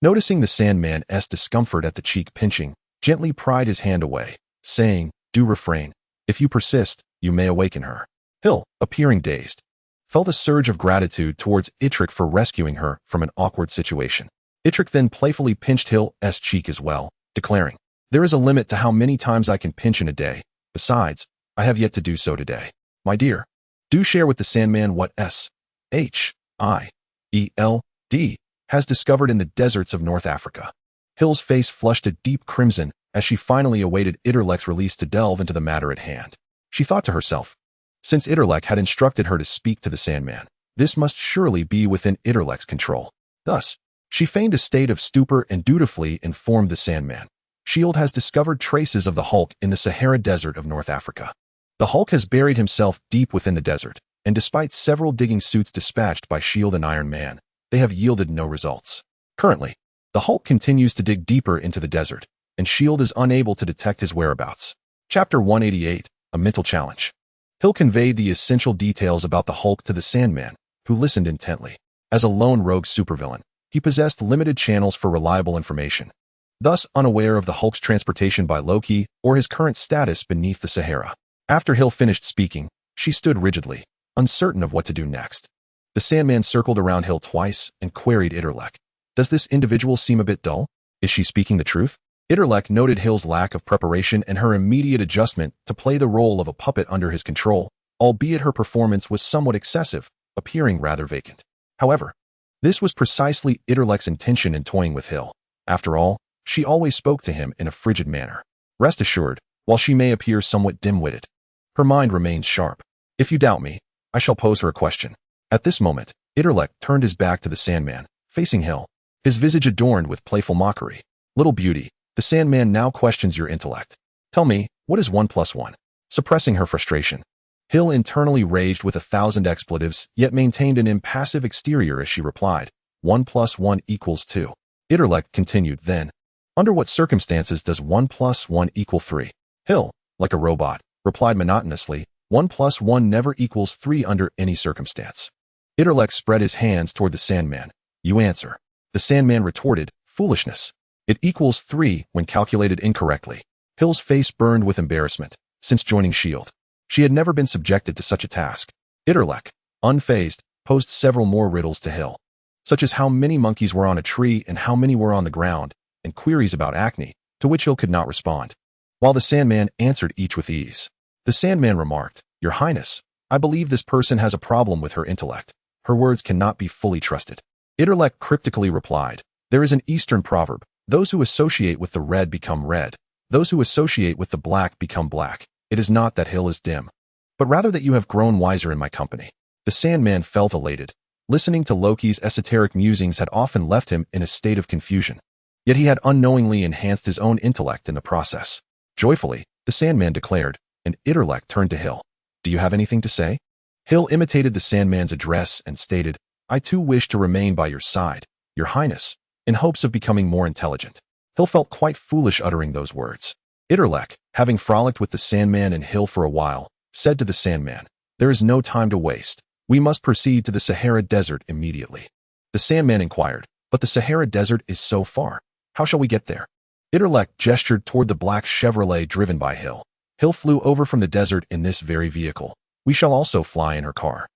Speaker 1: noticing the Sandman's discomfort at the cheek pinching, gently pried his hand away, saying, "Do refrain. If you persist, you may awaken her." S.H.I.E.L.D, appearing dazed, felt a surge of gratitude towards Itrek for rescuing her from an awkward situation. Itrek then playfully pinched S.H.I.E.L.D's cheek as well, declaring, "There is a limit to how many times I can pinch in a day. Besides, I have yet to do so today. My dear, do share with the Sandman what S.H.I.E.L.D has discovered in the deserts of North Africa." S.H.I.E.L.'s face flushed a deep crimson as she finally awaited Itrek's release to delve into the matter at hand. She thought to herself. Since Itrek had instructed her to speak to the Sandman, this must surely be within Itrek's control. Thus, she feigned a state of stupor and dutifully informed the Sandman. S.H.I.E.L.D has discovered traces of the Hulk in the Sahara Desert of North Africa. The Hulk has buried himself deep within the desert, and despite several digging suits dispatched by S.H.I.E.L.D and Iron Man, they have yielded no results. Currently, the Hulk continues to dig deeper into the desert, and S.H.I.E.L.D is unable to detect his whereabouts. Chapter 188, A Mental Challenge. S.H.I.E.L.D conveyed the essential details about the Hulk to the Sandman, who listened intently. As a lone rogue supervillain, he possessed limited channels for reliable information, thus unaware of the Hulk's transportation by Loki or his current status beneath the Sahara. After S.H.I.E.L.D finished speaking, she stood rigidly, uncertain of what to do next. The Sandman circled around S.H.I.E.L.D twice and queried Itrek. Does this individual seem a bit dull? Is she speaking the truth? Itrek noted S.H.I.E.L.'s lack of preparation and her immediate adjustment to play the role of a puppet under his control, albeit her performance was somewhat excessive, appearing rather vacant. However, this was precisely Itrek's intention in toying with S.H.I.E.L.D. After all, she always spoke to him in a frigid manner. Rest assured, while she may appear somewhat dim-witted, her mind remains sharp. If you doubt me, I shall pose her a question. At this moment, Itrek turned his back to the Sandman, facing S.H.I.E.L.D, his visage adorned with playful mockery. Little beauty, the Sandman now questions your intellect. Tell me, what is 1 plus 1? Suppressing her frustration, S.H.I.E.L.D internally raged with 1,000 expletives, yet maintained an impassive exterior as she replied, 1 plus 1 equals 2. Itrek continued then. Under what circumstances does 1 plus 1 equal 3? S.H.I.E.L.D, like a robot, replied monotonously, 1 plus 1 never equals 3 under any circumstance. Itrek spread his hands toward the Sandman. You answer. The Sandman retorted, foolishness. It equals 3 when calculated incorrectly. S.H.I.E.L.'s face burned with embarrassment. Since joining S.H.I.E.L.D, she had never been subjected to such a task. Itrek, unfazed, posed several more riddles to S.H.I.E.L.D, such as how many monkeys were on a tree and how many were on the ground, and queries about acne, to which S.H.I.E.L.D could not respond, while the Sandman answered each with ease. The Sandman remarked, Your Highness, I believe this person has a problem with her intellect. Her words cannot be fully trusted. Itrek cryptically replied, There is an Eastern proverb, those who associate with the red become red, those who associate with the black become black. It is not that S.H.I.E.L.D is dim, but rather that you have grown wiser in my company. The Sandman felt elated. Listening to Loki's esoteric musings had often left him in a state of confusion, yet he had unknowingly enhanced his own intellect in the process. Joyfully, the Sandman declared, and Itrek turned to S.H.I.E.L.D. Do you have anything to say? S.H.I.E.L.D imitated the Sandman's address and stated, I too wish to remain by your side, Your Highness, in hopes of becoming more intelligent. S.H.I.E.L.D felt quite foolish uttering those words. Itrek, having frolicked with the Sandman and S.H.I.E.L.D for a while, said to the Sandman, There is no time to waste. We must proceed to the Sahara Desert immediately. The Sandman inquired, But the Sahara Desert is so far. How shall we get there? Itrek gestured toward the black Chevrolet driven by S.H.I.E.L.D. S.H.I.E.L.D flew over from the desert in this very vehicle. We shall also fly in her car.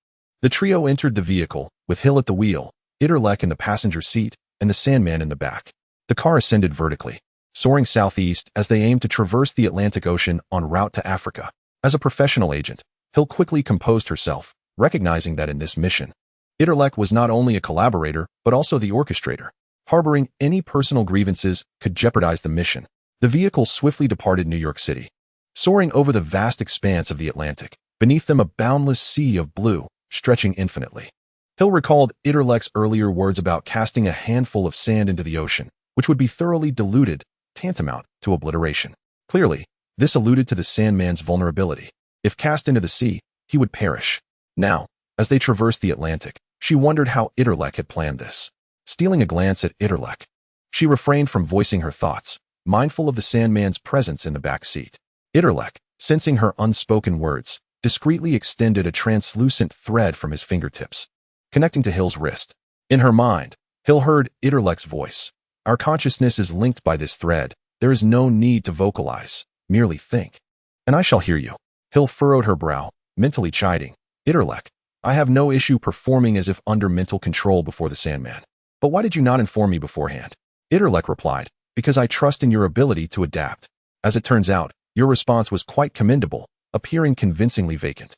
Speaker 1: The trio entered the vehicle, with S.H.I.E.L.D at the wheel, Itrek in the passenger seat, and the Sandman in the back. The car ascended vertically, soaring southeast as they aimed to traverse the Atlantic Ocean en route to Africa. As a professional agent, S.H.I.E.L.D quickly composed herself, recognizing that in this mission, Itrek was not only a collaborator but also the orchestrator. Harboring any personal grievances could jeopardize the mission. The vehicle swiftly departed New York City. Soaring over the vast expanse of the Atlantic, beneath them a boundless sea of blue, stretching infinitely. S.H.I.E.L.D recalled Itrek's earlier words about casting a handful of sand into the ocean, which would be thoroughly diluted, tantamount to obliteration. Clearly, this alluded to the Sandman's vulnerability. If cast into the sea, he would perish. Now, as they traversed the Atlantic, she wondered how Itrek had planned this. Stealing a glance at Itrek, she refrained from voicing her thoughts, mindful of the Sandman's presence in the back seat. Itrek, sensing her unspoken words, discreetly extended a translucent thread from his fingertips, connecting to S.H.I.E.L.'s wrist. In her mind, S.H.I.E.L.D heard Itrek's voice. Our consciousness is linked by this thread. There is no need to vocalize, merely think. And I shall hear you. S.H.I.E.L.D furrowed her brow, mentally chiding. Itrek, I have no issue performing as if under mental control before the Sandman. But why did you not inform me beforehand? Itrek replied, Because I trust in your ability to adapt. As it turns out, your response was quite commendable, appearing convincingly vacant.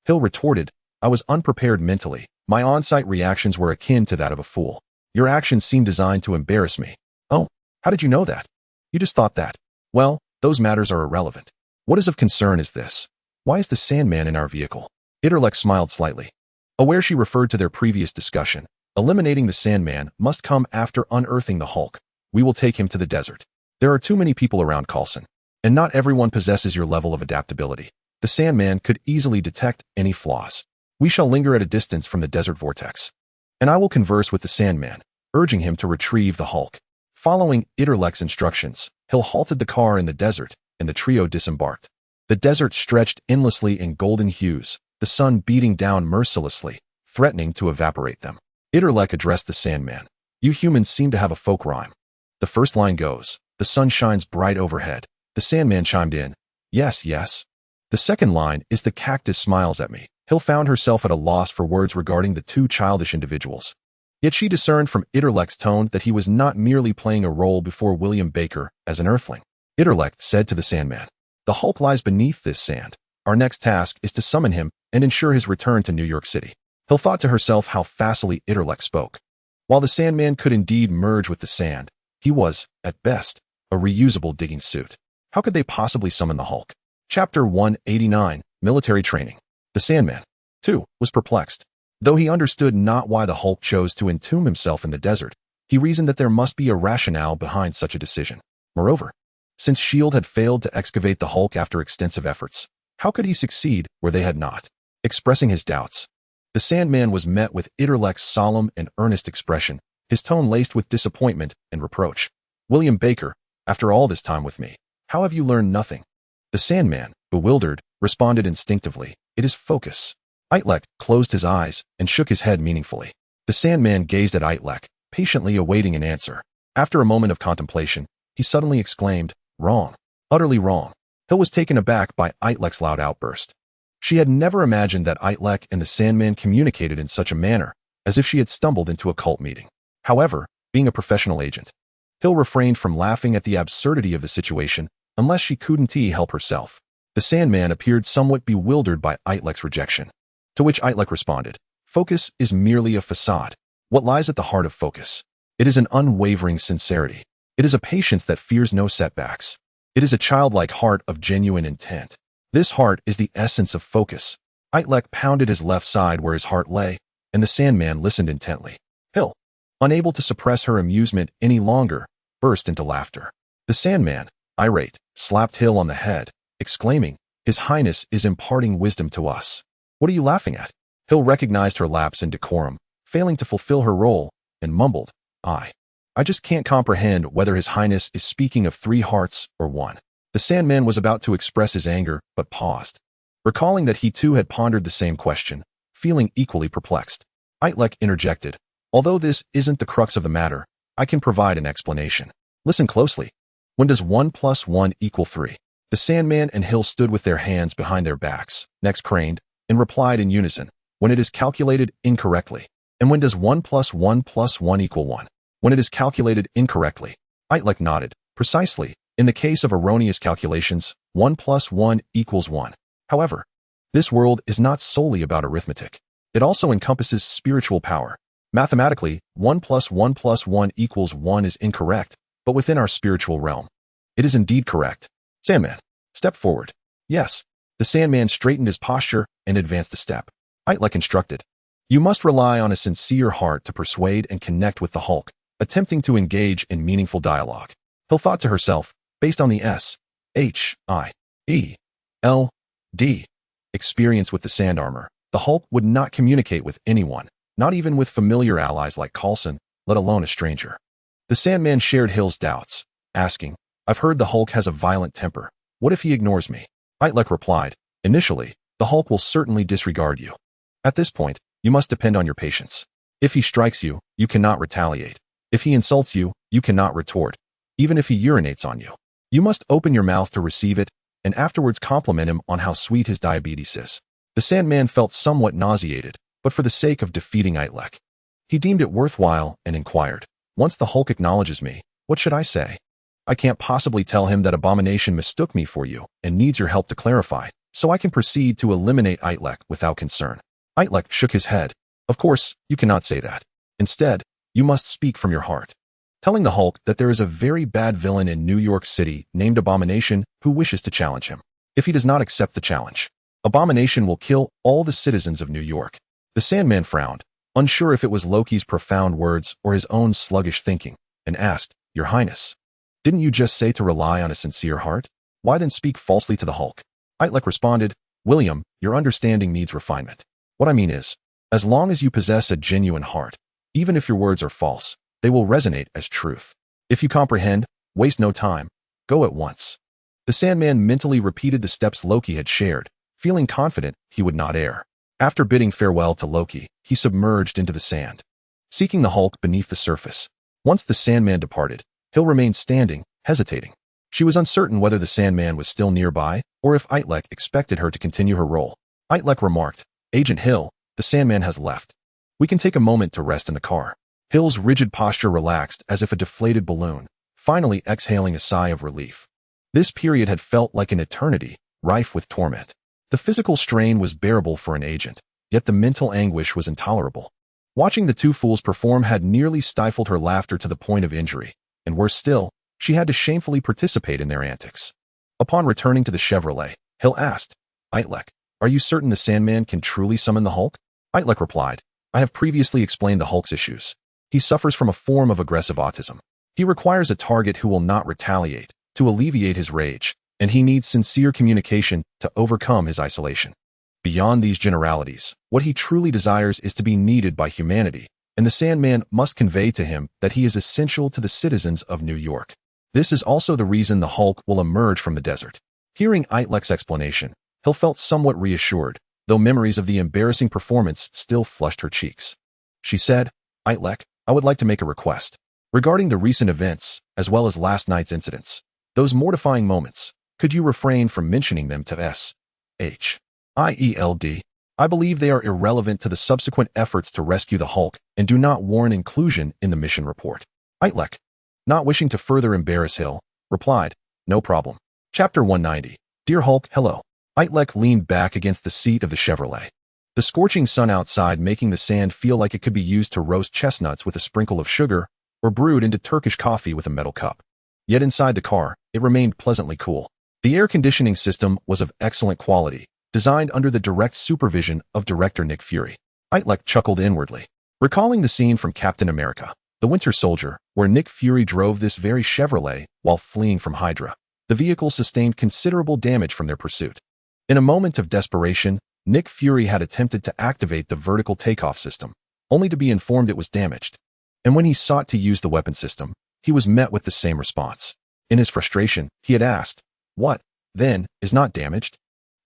Speaker 1: S.H.I.E.L.D retorted, I was unprepared mentally. My on-site reactions were akin to that of a fool. Your actions seemed designed to embarrass me. Oh, how did you know that? You just thought that. Well, those matters are irrelevant. What is of concern is this. Why is the Sandman in our vehicle? Itrek smiled slightly. Aware she referred to their previous discussion, eliminating the Sandman must come after unearthing the Hulk. We will take him to the desert. There are too many people around, Coulson, and not everyone possesses your level of adaptability. The Sandman could easily detect any flaws. We shall linger at a distance from the desert vortex, and I will converse with the Sandman, urging him to retrieve the Hulk. Following Itrek's instructions, Hill halted the car in the desert, and the trio disembarked. The desert stretched endlessly in golden hues, the sun beating down mercilessly, threatening to evaporate them. Itrek addressed the Sandman. You humans seem to have a folk rhyme. The first line goes, the sun shines bright overhead. The Sandman chimed in, yes, yes. The second line is the cactus smiles at me. Hill found herself at a loss for words regarding the two childish individuals. Yet she discerned from Itrek's tone that he was not merely playing a role before William Baker as an earthling. Itrek said to the Sandman, the Hulk lies beneath this sand. Our next task is to summon him and ensure his return to New York City. Hill thought to herself how facilely Itrek spoke. While the Sandman could indeed merge with the sand, he was, at best, a reusable digging suit. How could they possibly summon the Hulk? Chapter 189, Military Training. The Sandman, too, was perplexed. Though he understood not why the Hulk chose to entomb himself in the desert, he reasoned that there must be a rationale behind such a decision. Moreover, since S.H.I.E.L.D. had failed to excavate the Hulk after extensive efforts, how could he succeed where they had not? Expressing his doubts, the Sandman was met with Itrek's solemn and earnest expression, his tone laced with disappointment and reproach. William Baker, after all this time with me, how have you learned nothing? The Sandman, bewildered, responded instinctively, it is focus. Itrek closed his eyes and shook his head meaningfully. The Sandman gazed at Itrek, patiently awaiting an answer. After a moment of contemplation, he suddenly exclaimed, wrong. Utterly wrong. Hill was taken aback by Itrek's loud outburst. She had never imagined that Itrek and the Sandman communicated in such a manner, as if she had stumbled into a cult meeting. However, being a professional agent, Hill refrained from laughing at the absurdity of the situation unless she couldn't help herself. The Sandman appeared somewhat bewildered by Itrek's rejection. To which Itrek responded, focus is merely a facade. What lies at the heart of focus? It is an unwavering sincerity. It is a patience that fears no setbacks. It is a childlike heart of genuine intent. This heart is the essence of focus. Itrek pounded his left side where his heart lay, and the Sandman listened intently. Hill, unable to suppress her amusement any longer, burst into laughter. The Sandman, irate, slapped Hill on the head, exclaiming, His Highness is imparting wisdom to us. What are you laughing at? Hill recognized her lapse in decorum, failing to fulfill her role, and mumbled, I just can't comprehend whether His Highness is speaking of 3 hearts or 1. The Sandman was about to express his anger, but paused. Recalling that he too had pondered the same question, feeling equally perplexed, Itrek interjected, although this isn't the crux of the matter, I can provide an explanation. Listen closely. When does 1 + 1 = 3? The Sandman and Hill stood with their hands behind their backs, necks craned, and replied in unison, when it is calculated incorrectly. And when does 1 + 1 + 1 = 1? When it is calculated incorrectly. Itrek nodded. Precisely. In the case of erroneous calculations, 1 + 1 = 1. However, this world is not solely about arithmetic. It also encompasses spiritual power. Mathematically, 1 + 1 + 1 = 1 is incorrect, but within our spiritual realm, it is indeed correct. Sandman, step forward. Yes. The Sandman straightened his posture and advanced a step. Itrek instructed, you must rely on a sincere heart to persuade and connect with the Hulk, attempting to engage in meaningful dialogue. Hill thought to herself, based on the S.H.I.E.L.D. experience with the sand armor, the Hulk would not communicate with anyone, not even with familiar allies like Coulson, let alone a stranger. The Sandman shared Hill's doubts, asking, I've heard the Hulk has a violent temper. What if he ignores me? Itrek replied, initially, the Hulk will certainly disregard you. At this point, you must depend on your patience. If he strikes you, you cannot retaliate. If he insults you, you cannot retort. Even if he urinates on you, you must open your mouth to receive it, and afterwards compliment him on how sweet his diabetes is. The Sandman felt somewhat nauseated, but for the sake of defeating Itrek, he deemed it worthwhile and inquired, once the Hulk acknowledges me, what should I say? I can't possibly tell him that Abomination mistook me for you and needs your help to clarify, so I can proceed to eliminate Itrek without concern. Itrek shook his head. Of course, you cannot say that. Instead, you must speak from your heart, telling the Hulk that there is a very bad villain in New York City named Abomination who wishes to challenge him. If he does not accept the challenge, Abomination will kill all the citizens of New York. The Sandman frowned, unsure if it was Loki's profound words or his own sluggish thinking, and asked, Your Highness, didn't you just say to rely on a sincere heart? Why then speak falsely to the Hulk? Itrek responded, William, your understanding needs refinement. What I mean is, as long as you possess a genuine heart, even if your words are false, they will resonate as truth. If you comprehend, waste no time, go at once. The Sandman mentally repeated the steps Loki had shared, feeling confident he would not err. After bidding farewell to Loki, he submerged into the sand, seeking the Hulk beneath the surface. Once the Sandman departed, Hill remained standing, hesitating. She was uncertain whether the Sandman was still nearby or if Itrek expected her to continue her role. Itrek remarked, Agent Hill, the Sandman has left. We can take a moment to rest in the car. Hill's rigid posture relaxed as if a deflated balloon, finally exhaling a sigh of relief. This period had felt like an eternity, rife with torment. The physical strain was bearable for an agent, yet the mental anguish was intolerable. Watching the two fools perform had nearly stifled her laughter to the point of injury, and worse still, she had to shamefully participate in their antics. Upon returning to the Chevrolet, Hill asked, Itrek, are you certain the Sandman can truly summon the Hulk? Itrek replied, I have previously explained the Hulk's issues. He suffers from a form of aggressive autism. He requires a target who will not retaliate, to alleviate his rage, and he needs sincere communication to overcome his isolation. Beyond these generalities, what he truly desires is to be needed by humanity, and the Sandman must convey to him that he is essential to the citizens of New York. This is also the reason the Hulk will emerge from the desert. Hearing Itrek's explanation, Hill felt somewhat reassured, though memories of the embarrassing performance still flushed her cheeks. She said, Itrek, I would like to make a request. Regarding the recent events, as well as last night's incidents, those mortifying moments, could you refrain from mentioning them to S.H.I.E.L.D? I believe they are irrelevant to the subsequent efforts to rescue the Hulk and do not warrant inclusion in the mission report. Itrek, not wishing to further embarrass Hill, replied, No problem. Chapter 190. Dear Hulk, hello. Itrek leaned back against the seat of the Chevrolet. The scorching sun outside making the sand feel like it could be used to roast chestnuts with a sprinkle of sugar or brewed into Turkish coffee with a metal cup. Yet inside the car, it remained pleasantly cool. The air conditioning system was of excellent quality, designed under the direct supervision of director Nick Fury. Itrek chuckled inwardly, recalling the scene from Captain America, The Winter Soldier, where Nick Fury drove this very Chevrolet while fleeing from Hydra. The vehicle sustained considerable damage from their pursuit. In a moment of desperation, Nick Fury had attempted to activate the vertical takeoff system, only to be informed it was damaged. And when he sought to use the weapon system, he was met with the same response. In his frustration, he had asked, What, then, is not damaged?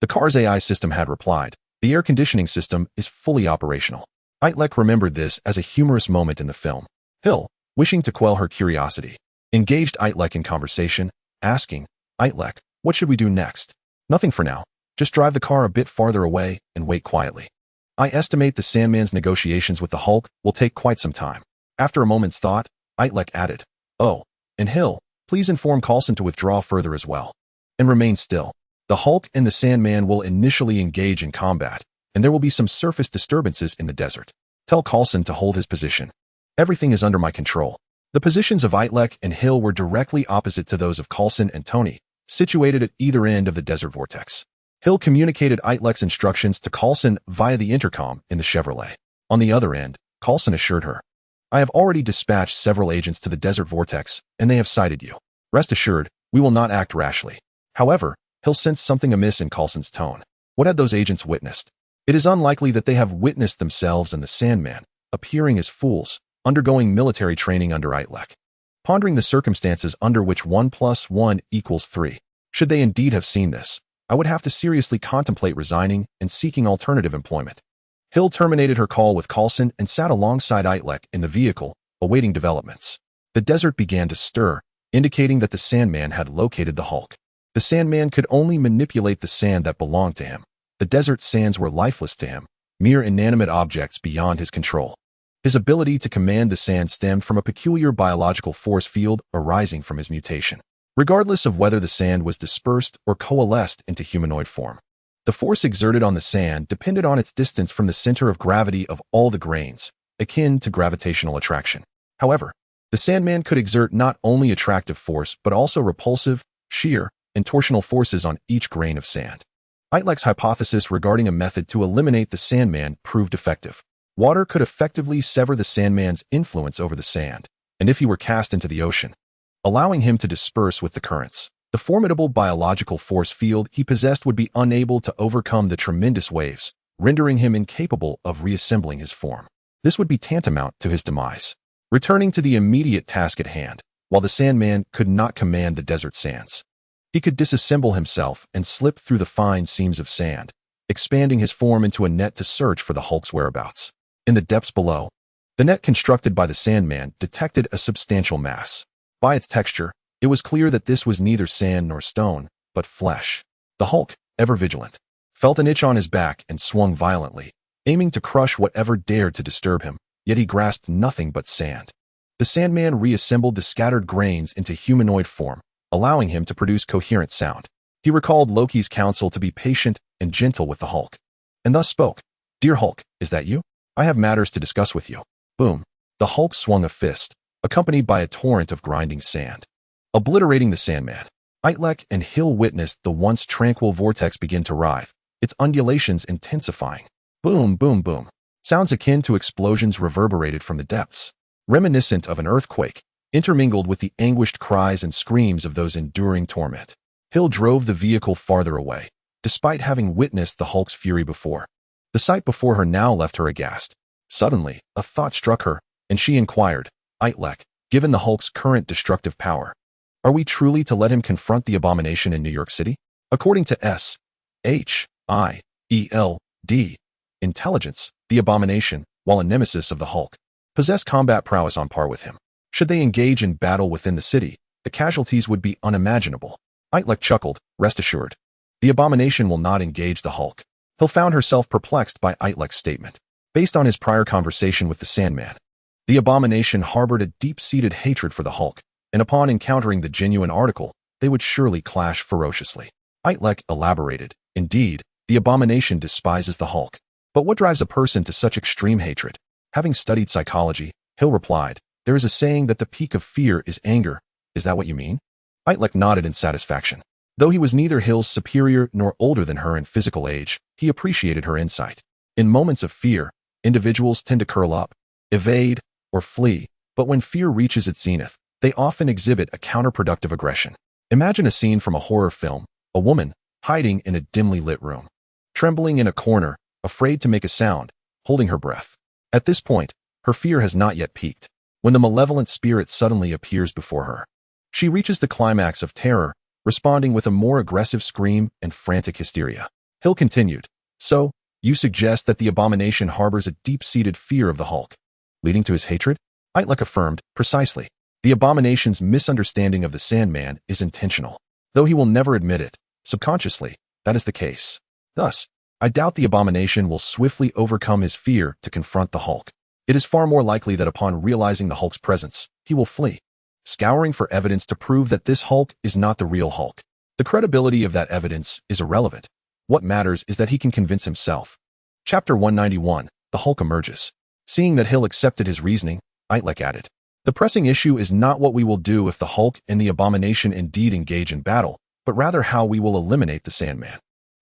Speaker 1: The car's AI system had replied, The air conditioning system is fully operational. Itrek remembered this as a humorous moment in the film. Hill, wishing to quell her curiosity, engaged Itrek in conversation, asking, Itrek, what should we do next? Nothing for now. Just drive the car a bit farther away and wait quietly. I estimate the Sandman's negotiations with the Hulk will take quite some time. After a moment's thought, Itrek added, Oh, and Hill, please inform Coulson to withdraw further as well. And remain still. The Hulk and the Sandman will initially engage in combat, and there will be some surface disturbances in the desert. Tell Coulson to hold his position. Everything is under my control. The positions of Itrek and Hill were directly opposite to those of Coulson and Tony, situated at either end of the desert vortex. Hill communicated Itrek's instructions to Coulson via the intercom in the Chevrolet. On the other end, Coulson assured her, I have already dispatched several agents to the desert vortex, and they have sighted you. Rest assured, we will not act rashly. However, Hill sensed something amiss in Coulson's tone. What had those agents witnessed? It is unlikely that they have witnessed themselves and the Sandman, appearing as fools, undergoing military training under Itrek. Pondering the circumstances under which 1 + 1 = 3, should they indeed have seen this, I would have to seriously contemplate resigning and seeking alternative employment. Hill terminated her call with Coulson and sat alongside Itrek in the vehicle, awaiting developments. The desert began to stir, indicating that the Sandman had located the Hulk. The Sandman could only manipulate the sand that belonged to him. The desert sands were lifeless to him, mere inanimate objects beyond his control. His ability to command the sand stemmed from a peculiar biological force field arising from his mutation. Regardless of whether the sand was dispersed or coalesced into humanoid form, the force exerted on the sand depended on its distance from the center of gravity of all the grains, akin to gravitational attraction. However, the Sandman could exert not only attractive force but also repulsive, shear, and torsional forces on each grain of sand. Itrek's hypothesis regarding a method to eliminate the Sandman proved effective. Water could effectively sever the Sandman's influence over the sand, and if he were cast into the ocean, allowing him to disperse with the currents, the formidable biological force field he possessed would be unable to overcome the tremendous waves, rendering him incapable of reassembling his form. This would be tantamount to his demise. Returning to the immediate task at hand, while the Sandman could not command the desert sands, he could disassemble himself and slip through the fine seams of sand, expanding his form into a net to search for the Hulk's whereabouts. In the depths below, the net constructed by the Sandman detected a substantial mass. By its texture, it was clear that this was neither sand nor stone, but flesh. The Hulk, ever vigilant, felt an itch on his back and swung violently, aiming to crush whatever dared to disturb him, yet he grasped nothing but sand. The Sandman reassembled the scattered grains into humanoid form, allowing him to produce coherent sound. He recalled Loki's counsel to be patient and gentle with the Hulk, and thus spoke, "Dear Hulk, is that you? I have matters to discuss with you." Boom. The Hulk swung a fist, accompanied by a torrent of grinding sand, obliterating the Sandman. Itrek and S.H.I.E.L.D witnessed the once tranquil vortex begin to writhe, its undulations intensifying. Boom, boom, boom. Sounds akin to explosions reverberated from the depths, reminiscent of an earthquake, intermingled with the anguished cries and screams of those enduring torment. S.H.I.E.L.D drove the vehicle farther away, despite having witnessed the Hulk's fury before. The sight before her now left her aghast. Suddenly, a thought struck her, and she inquired, "Itrek, given the Hulk's current destructive power, are we truly to let him confront the abomination in New York City?" According to S.H.I.E.L.D, intelligence, the abomination, while a nemesis of the Hulk, possessed combat prowess on par with him. Should they engage in battle within the city, the casualties would be unimaginable. Itrek chuckled, "Rest assured, the abomination will not engage the Hulk." S.H.I.E.L.D found herself perplexed by Itrek's statement. Based on his prior conversation with the Sandman, the abomination harbored a deep-seated hatred for the Hulk, and upon encountering the genuine article, they would surely clash ferociously. Itrek elaborated, "Indeed, the abomination despises the Hulk. But what drives a person to such extreme hatred?" Having studied psychology, S.H.I.E.L.D replied, "There is a saying that the peak of fear is anger. Is that what you mean?" Itrek nodded in satisfaction. Though he was neither S.H.I.E.L.D's superior nor older than her in physical age, he appreciated her insight. In moments of fear, individuals tend to curl up, evade, or flee, but when fear reaches its zenith, they often exhibit a counterproductive aggression. Imagine a scene from a horror film, a woman hiding in a dimly lit room, trembling in a corner, afraid to make a sound, holding her breath. At this point, her fear has not yet peaked. When the malevolent spirit suddenly appears before her, she reaches the climax of terror, responding with a more aggressive scream and frantic hysteria. S.H.I.E.L.D continued, "So, you suggest that the abomination harbors a deep-seated fear of the Hulk, leading to his hatred?" Itrek affirmed, "Precisely. The abomination's misunderstanding of the Sandman is intentional. Though he will never admit it, subconsciously, that is the case. Thus, I doubt the abomination will swiftly overcome his fear to confront the Hulk. It is far more likely that upon realizing the Hulk's presence, he will flee, scouring for evidence to prove that this Hulk is not the real Hulk. The credibility of that evidence is irrelevant. What matters is that he can convince himself." Chapter 191, The Hulk Emerges. Seeing that S.H.I.E.L.D accepted his reasoning, Itrek added, "The pressing issue is not what we will do if the Hulk and the abomination indeed engage in battle, but rather how we will eliminate the Sandman.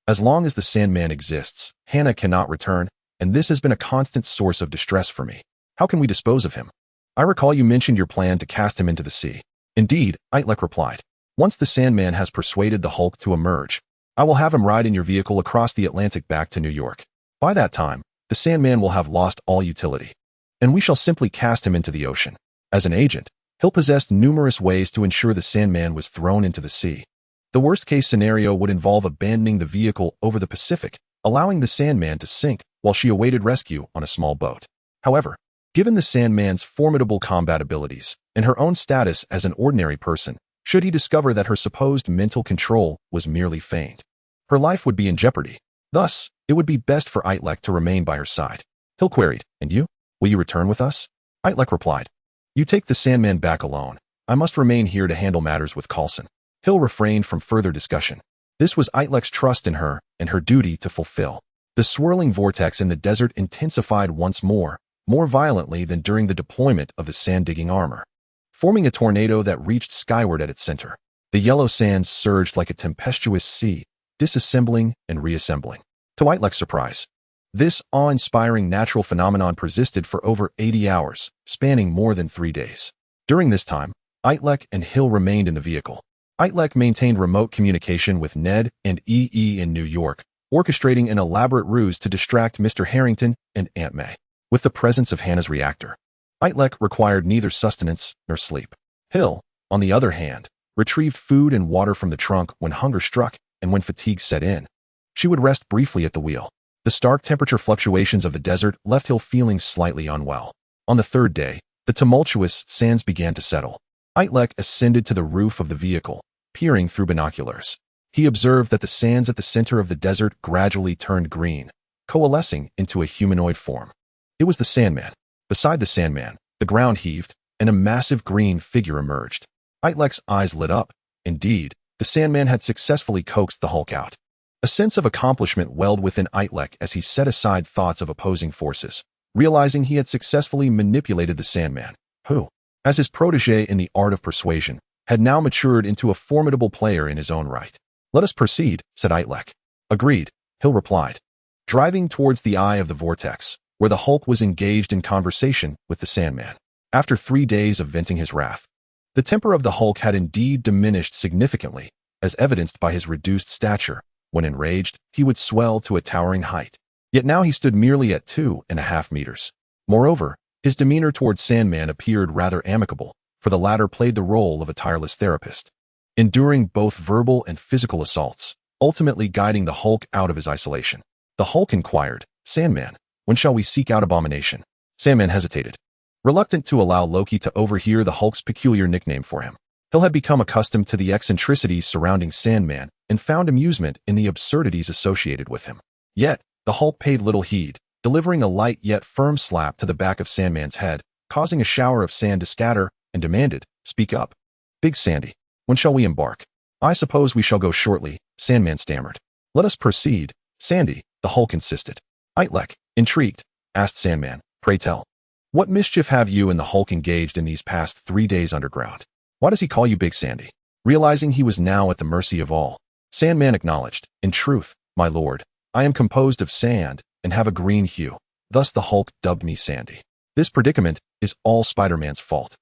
Speaker 1: As long as the Sandman exists, Hannah cannot return, and this has been a constant source of distress for me. How can we dispose of him? I recall you mentioned your plan to cast him into the sea." "Indeed," Itrek replied. "Once the Sandman has persuaded the Hulk to emerge, I will have him ride in your vehicle across the Atlantic back to New York. By that time, the Sandman will have lost all utility, and we shall simply cast him into the ocean. As an agent, S.H.I.E.L.D possessed numerous ways to ensure the Sandman was thrown into the sea. The worst-case scenario would involve abandoning the vehicle over the Pacific, allowing the Sandman to sink while she awaited rescue on a small boat. However, given the Sandman's formidable combat abilities and her own status as an ordinary person, should he discover that her supposed mental control was merely feigned, her life would be in jeopardy. Thus, it would be best for Itrek to remain by her side." S.H.I.E.L.D queried, "And you? Will you return with us?" Itrek replied, "You take the Sandman back alone. I must remain here to handle matters with Coulson." S.H.I.E.L.D refrained from further discussion. This was Itrek's trust in her and her duty to fulfill. The swirling vortex in the desert intensified once more violently than during the deployment of the sand-digging armor, forming a tornado that reached skyward at its center. The yellow sands surged like a tempestuous sea, disassembling and reassembling. To Itrek's surprise, this awe-inspiring natural phenomenon persisted for over 80 hours, spanning more than 3 days. During this time, Itrek and Hill remained in the vehicle. Itrek maintained remote communication with Ned and EE in New York, orchestrating an elaborate ruse to distract Mr. Harrington and Aunt May. With the presence of Hannah's reactor, Itrek required neither sustenance nor sleep. Hill, on the other hand, retrieved food and water from the trunk when hunger struck and when fatigue set in. She would rest briefly at the wheel. The stark temperature fluctuations of the desert left Hill feeling slightly unwell. On the third day, the tumultuous sands began to settle. Itrek ascended to the roof of the vehicle, peering through binoculars. He observed that the sands at the center of the desert gradually turned green, coalescing into a humanoid form. It was the Sandman. Beside the Sandman, the ground heaved, and a massive green figure emerged. Itrek's eyes lit up. Indeed, the Sandman had successfully coaxed the Hulk out. A sense of accomplishment welled within Itrek as he set aside thoughts of opposing forces, realizing he had successfully manipulated the Sandman, who, as his protege in the art of persuasion, had now matured into a formidable player in his own right. "Let us proceed," said Itrek. "Agreed," Hill replied, driving towards the eye of the vortex, where the Hulk was engaged in conversation with the Sandman. After 3 days of venting his wrath, the temper of the Hulk had indeed diminished significantly, as evidenced by his reduced stature. When enraged, he would swell to a towering height. Yet now he stood merely at 2.5 meters. Moreover, his demeanor towards Sandman appeared rather amicable, for the latter played the role of a tireless therapist, enduring both verbal and physical assaults, ultimately guiding the Hulk out of his isolation. The Hulk inquired, "Sandman, when shall we seek out Abomination?" Sandman hesitated, reluctant to allow Loki to overhear the Hulk's peculiar nickname for him. Hill had become accustomed to the eccentricities surrounding Sandman and found amusement in the absurdities associated with him. Yet, the Hulk paid little heed, delivering a light yet firm slap to the back of Sandman's head, causing a shower of sand to scatter, and demanded, "Speak up. Big Sandy, when shall we embark?" "I suppose we shall go shortly," Sandman stammered. "Let us proceed, Sandy," the Hulk insisted. Itrek, intrigued, asked Sandman, "Pray tell, what mischief have you and the Hulk engaged in these past 3 days underground? Why does he call you Big Sandy?" Realizing he was now at the mercy of all, Sandman acknowledged, "In truth, my lord, I am composed of sand and have a green hue. Thus the Hulk dubbed me Sandy. This predicament is all Spider-Man's fault.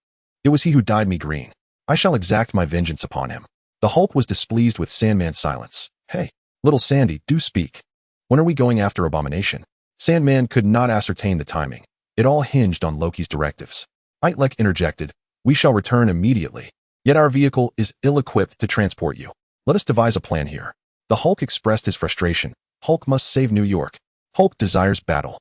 Speaker 1: It was he who dyed me green. I shall exact my vengeance upon him." The Hulk was displeased with Sandman's silence. "Hey, little Sandy, do speak. When are we going after Abomination?" Sandman could not ascertain the timing. It all hinged on Loki's directives. Itrek interjected, "We shall return immediately. Yet our vehicle is ill-equipped to transport you. Let us devise a plan here." The Hulk expressed his frustration. Hulk must save New York. Hulk desires battle.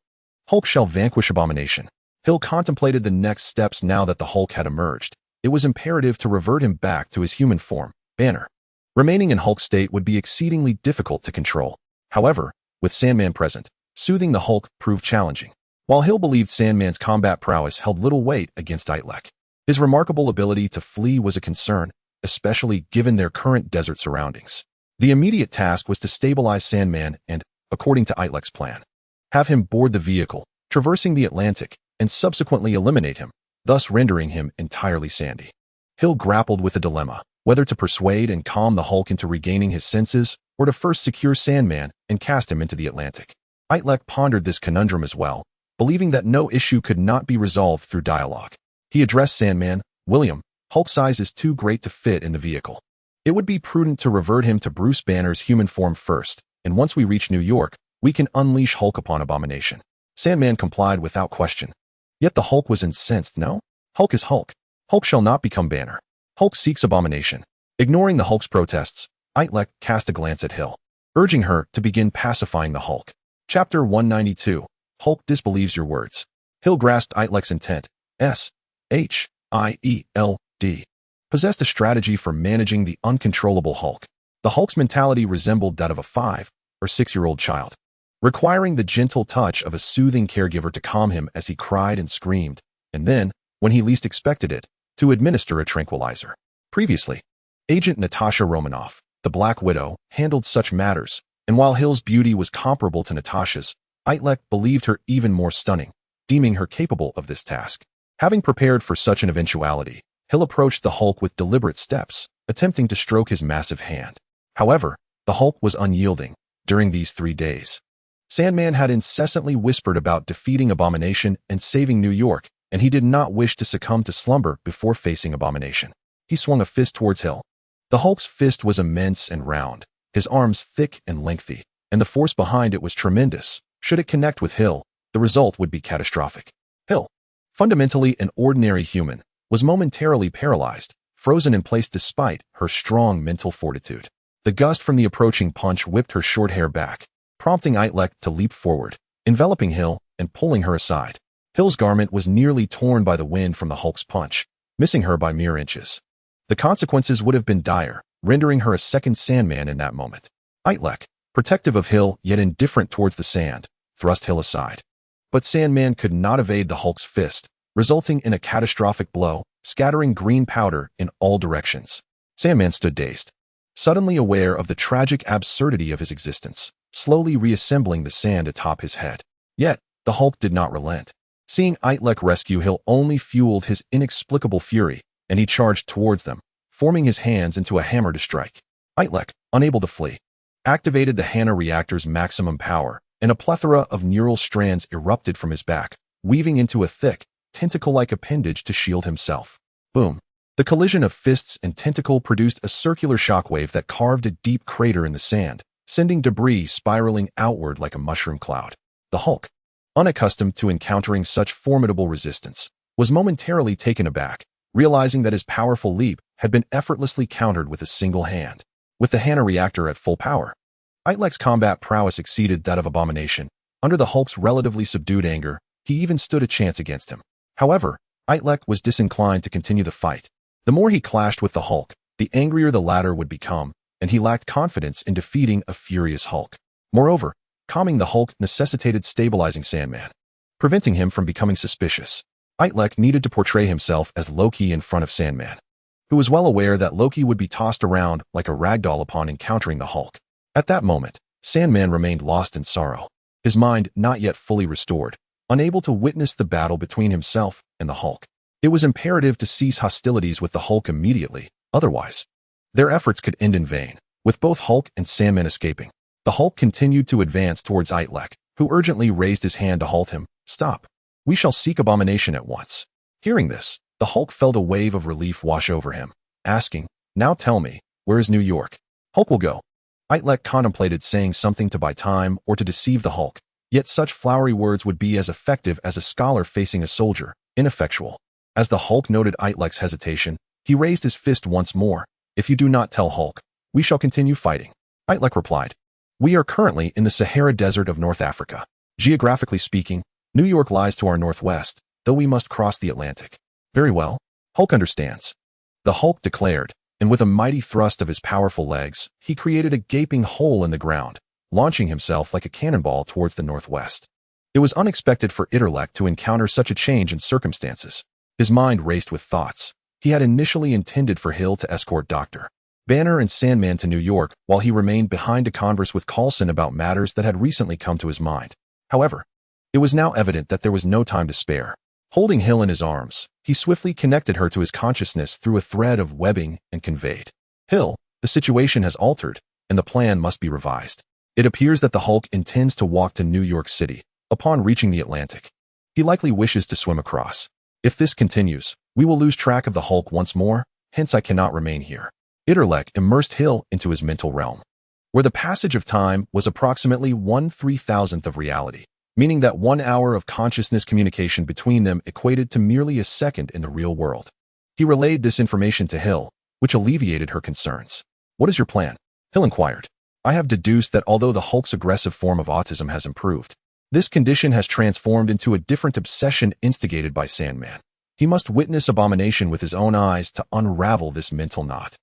Speaker 1: Hulk shall vanquish Abomination. Hill contemplated the next steps now that the Hulk had emerged. It was imperative to revert him back to his human form, Banner. Remaining in Hulk state would be exceedingly difficult to control. However, with Sandman present, soothing the Hulk proved challenging. While Hill believed Sandman's combat prowess held little weight against Itrek, his remarkable ability to flee was a concern, especially given their current desert surroundings. The immediate task was to stabilize Sandman and, according to Itrek's plan, have him board the vehicle, traversing the Atlantic, and subsequently eliminate him, thus rendering him entirely Sandy. Hill grappled with a dilemma, whether to persuade and calm the Hulk into regaining his senses, or to first secure Sandman and cast him into the Atlantic. Itrek pondered this conundrum as well, believing that no issue could not be resolved through dialogue. He addressed Sandman, "William, Hulk's size is too great to fit in the vehicle. It would be prudent to revert him to Bruce Banner's human form first, and once we reach New York, we can unleash Hulk upon Abomination." Sandman complied without question. Yet the Hulk was incensed. "No? Hulk is Hulk. Hulk shall not become Banner. Hulk seeks Abomination." Ignoring the Hulk's protests, Itrek cast a glance at Hill, urging her to begin pacifying the Hulk. Chapter 192. Hulk disbelieves your words. Hill grasped Itrek's intent. S.H.I.E.L.D. possessed a strategy for managing the uncontrollable Hulk. The Hulk's mentality resembled that of a 5 or 6-year-old child, requiring the gentle touch of a soothing caregiver to calm him as he cried and screamed, and then, when he least expected it, to administer a tranquilizer. Previously, Agent Natasha Romanoff, the Black Widow, handled such matters, and while Hill's beauty was comparable to Natasha's, Itrek believed her even more stunning, deeming her capable of this task. Having prepared for such an eventuality, Hill approached the Hulk with deliberate steps, attempting to stroke his massive hand. However, The Hulk was unyielding during these 3 days. Sandman had incessantly whispered about defeating Abomination and saving New York, and he did not wish to succumb to slumber before facing Abomination. He swung a fist towards Hill. The Hulk's fist was immense and round, his arms thick and lengthy, and the force behind it was tremendous. Should it connect with Hill, the result would be catastrophic. Hill, fundamentally an ordinary human, was momentarily paralyzed, frozen in place despite her strong mental fortitude. The gust from the approaching punch whipped her short hair back, prompting Itrek to leap forward, enveloping Hill and pulling her aside. Hill's garment was nearly torn by the wind from the Hulk's punch, missing her by mere inches. The consequences would have been dire, rendering her a second Sandman in that moment. Itrek, protective of Hill yet indifferent towards the sand, thrust Hill aside. But Sandman could not evade the Hulk's fist, resulting in a catastrophic blow, scattering green powder in all directions. Sandman stood dazed, suddenly aware of the tragic absurdity of his existence, slowly reassembling the sand atop his head. Yet, the Hulk did not relent. Seeing Itrek rescue Hill only fueled his inexplicable fury, and he charged towards them, forming his hands into a hammer to strike. Itrek, unable to flee, activated the Hana reactor's maximum power, and a plethora of neural strands erupted from his back, weaving into a thick, tentacle-like appendage to shield himself. Boom. The collision of fists and tentacle produced a circular shockwave that carved a deep crater in the sand, sending debris spiraling outward like a mushroom cloud. The Hulk, unaccustomed to encountering such formidable resistance, was momentarily taken aback, realizing that his powerful leap had been effortlessly countered with a single hand. With the Hana reactor at full power, Itrek's combat prowess exceeded that of Abomination. Under the Hulk's relatively subdued anger, he even stood a chance against him. However, Itrek was disinclined to continue the fight. The more he clashed with the Hulk, the angrier the latter would become, and he lacked confidence in defeating a furious Hulk. Moreover, calming the Hulk necessitated stabilizing Sandman, preventing him from becoming suspicious. Itrek needed to portray himself as Loki in front of Sandman, who was well aware that Loki would be tossed around like a ragdoll upon encountering the Hulk. At that moment, Sandman remained lost in sorrow, his mind not yet fully restored, unable to witness the battle between himself and the Hulk. It was imperative to cease hostilities with the Hulk immediately, otherwise, their efforts could end in vain. With both Hulk and Sandman escaping, the Hulk continued to advance towards Itrek, who urgently raised his hand to halt him. "Stop. We shall seek Abomination at once." Hearing this, the Hulk felt a wave of relief wash over him, asking, "Now tell me, where is New York?" "Hulk will go." Itrek contemplated saying something to buy time or to deceive the Hulk, yet such flowery words would be as effective as a scholar facing a soldier, ineffectual. As the Hulk noted Itrek's hesitation, he raised his fist once more. "If you do not tell Hulk, we shall continue fighting." Itrek replied, "We are currently in the Sahara Desert of North Africa. Geographically speaking, New York lies to our northwest, though we must cross the Atlantic." "Very well. Hulk understands," the Hulk declared, and with a mighty thrust of his powerful legs, he created a gaping hole in the ground, launching himself like a cannonball towards the northwest. It was unexpected for Itrek to encounter such a change in circumstances. His mind raced with thoughts. He had initially intended for Hill to escort Dr. Banner and Sandman to New York while he remained behind to converse with Coulson about matters that had recently come to his mind. However, it was now evident that there was no time to spare. Holding Hill in his arms, he swiftly connected her to his consciousness through a thread of webbing and conveyed, "Hill, the situation has altered, and the plan must be revised. It appears that the Hulk intends to walk to New York City. Upon reaching the Atlantic, he likely wishes to swim across. If this continues, we will lose track of the Hulk once more, hence I cannot remain here." Itrek immersed Hill into his mental realm, where the passage of time was approximately 1/3000th of reality, meaning that 1 hour of consciousness communication between them equated to merely a second in the real world. He relayed this information to Hill, which alleviated her concerns. "What is your plan?" Hill inquired. "I have deduced that although the Hulk's aggressive form of autism has improved, this condition has transformed into a different obsession instigated by Sandman. He must witness Abomination with his own eyes to unravel this mental knot.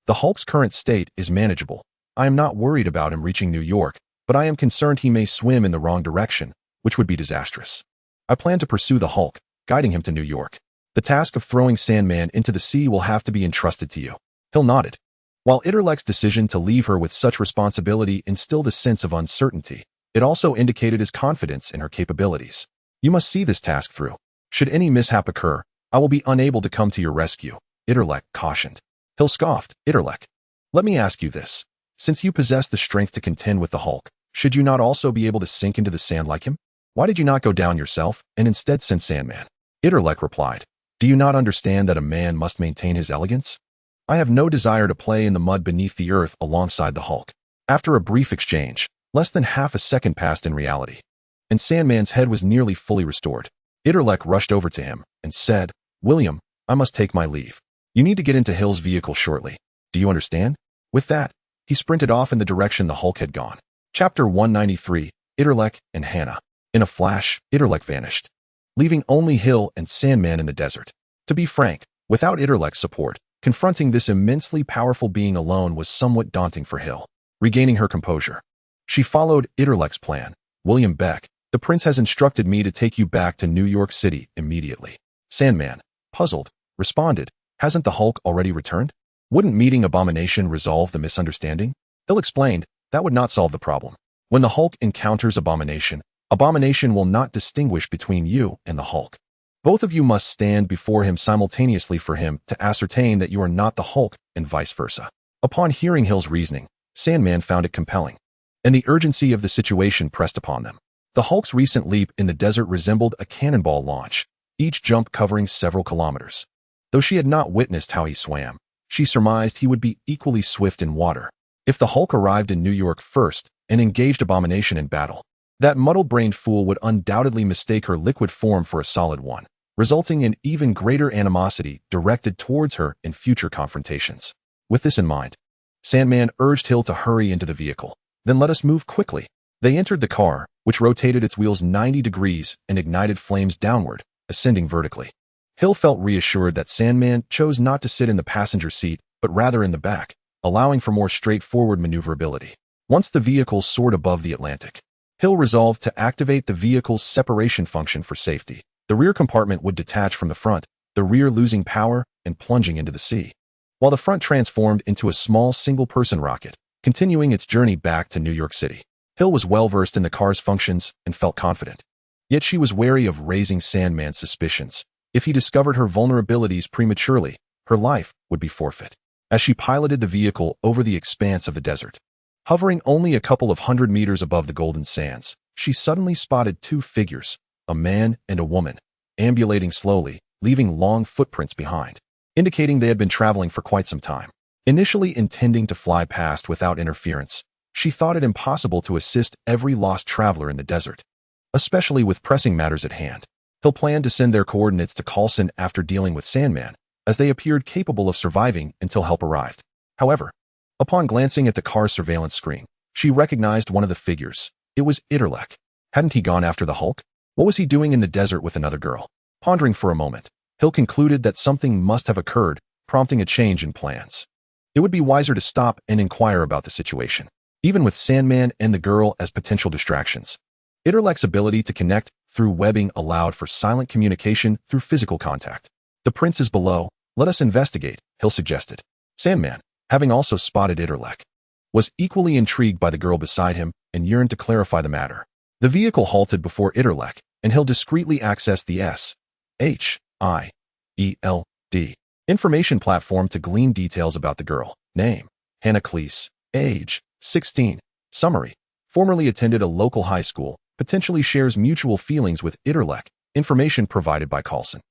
Speaker 1: The Hulk's current state is manageable. I am not worried about him reaching New York, but I am concerned he may swim in the wrong direction, which would be disastrous. I plan to pursue the Hulk, guiding him to New York. The task of throwing Sandman into the sea will have to be entrusted to you." Hill nodded. While Itrek's decision to leave her with such responsibility instilled a sense of uncertainty, it also indicated his confidence in her capabilities. "You must see this task through. Should any mishap occur, I will be unable to come to your rescue," Itrek cautioned. Hill scoffed. "Itrek, let me ask you this. Since you possess the strength to contend with the Hulk, should you not also be able to sink into the sand like him? Why did you not go down yourself and instead send Sandman? Itrek replied, do you not understand that a man must maintain his elegance? I have no desire to play in the mud beneath the earth alongside the Hulk. After a brief exchange, less than half a second passed in reality, and Sandman's head was nearly fully restored. Itrek rushed over to him and said, William, I must take my leave. You need to get into Hill's vehicle shortly. Do you understand? With that, he sprinted off in the direction the Hulk had gone. Chapter 193, Itrek and Hannah. In a flash, Itrek vanished, leaving only Hill and Sandman in the desert. To be frank, without Itrek's support, confronting this immensely powerful being alone was somewhat daunting for Hill. Regaining her composure, she followed Itrek's plan. William Beck, the prince has instructed me to take you back to New York City immediately. Sandman, puzzled, responded, hasn't the Hulk already returned? Wouldn't meeting Abomination resolve the misunderstanding? Hill explained, that would not solve the problem. When the Hulk encounters Abomination, Abomination will not distinguish between you and the Hulk. Both of you must stand before him simultaneously for him to ascertain that you are not the Hulk and vice versa. Upon hearing Hill's reasoning, Sandman found it compelling, and the urgency of the situation pressed upon them. The Hulk's recent leap in the desert resembled a cannonball launch, each jump covering several kilometers. Though she had not witnessed how he swam, she surmised he would be equally swift in water. If the Hulk arrived in New York first and engaged Abomination in battle, that muddle-brained fool would undoubtedly mistake her liquid form for a solid one, resulting in even greater animosity directed towards her in future confrontations. With this in mind, Sandman urged Hill to hurry into the vehicle. Then let us move quickly. They entered the car, which rotated its wheels 90 degrees and ignited flames downward, ascending vertically. Hill felt reassured that Sandman chose not to sit in the passenger seat, but rather in the back, allowing for more straightforward maneuverability. Once the vehicle soared above the Atlantic, Hill resolved to activate the vehicle's separation function for safety. The rear compartment would detach from the front, the rear losing power and plunging into the sea, while the front transformed into a small single-person rocket, continuing its journey back to New York City. Hill was well-versed in the car's functions and felt confident. Yet she was wary of raising Sandman's suspicions. If he discovered her vulnerabilities prematurely, her life would be forfeit. As she piloted the vehicle over the expanse of the desert, hovering only a couple of 100 meters above the golden sands, she suddenly spotted two figures, a man and a woman, ambulating slowly, leaving long footprints behind, indicating they had been traveling for quite some time. Initially intending to fly past without interference, she thought it impossible to assist every lost traveler in the desert, especially with pressing matters at hand. Hill planned to send their coordinates to Coulson after dealing with Sandman, as they appeared capable of surviving until help arrived. However, upon glancing at the car's surveillance screen, she recognized one of the figures. It was Itrek. Hadn't he gone after the Hulk? What was he doing in the desert with another girl? Pondering for a moment, Hill concluded that something must have occurred, prompting a change in plans. It would be wiser to stop and inquire about the situation, even with Sandman and the girl as potential distractions. Itrek's ability to connect through webbing allowed for silent communication through physical contact. The prince is below. Let us investigate, Hill suggested. Sandman, having also spotted Itrek, was equally intrigued by the girl beside him and yearned to clarify the matter. The vehicle halted before Itrek, and Hill discreetly accessed the S.H.I.E.L.D. information platform to glean details about the girl. Name: Hannah Cleese. Age: 16. Summary: formerly attended a local high school, potentially shares mutual feelings with Itrek, information provided by Coulson.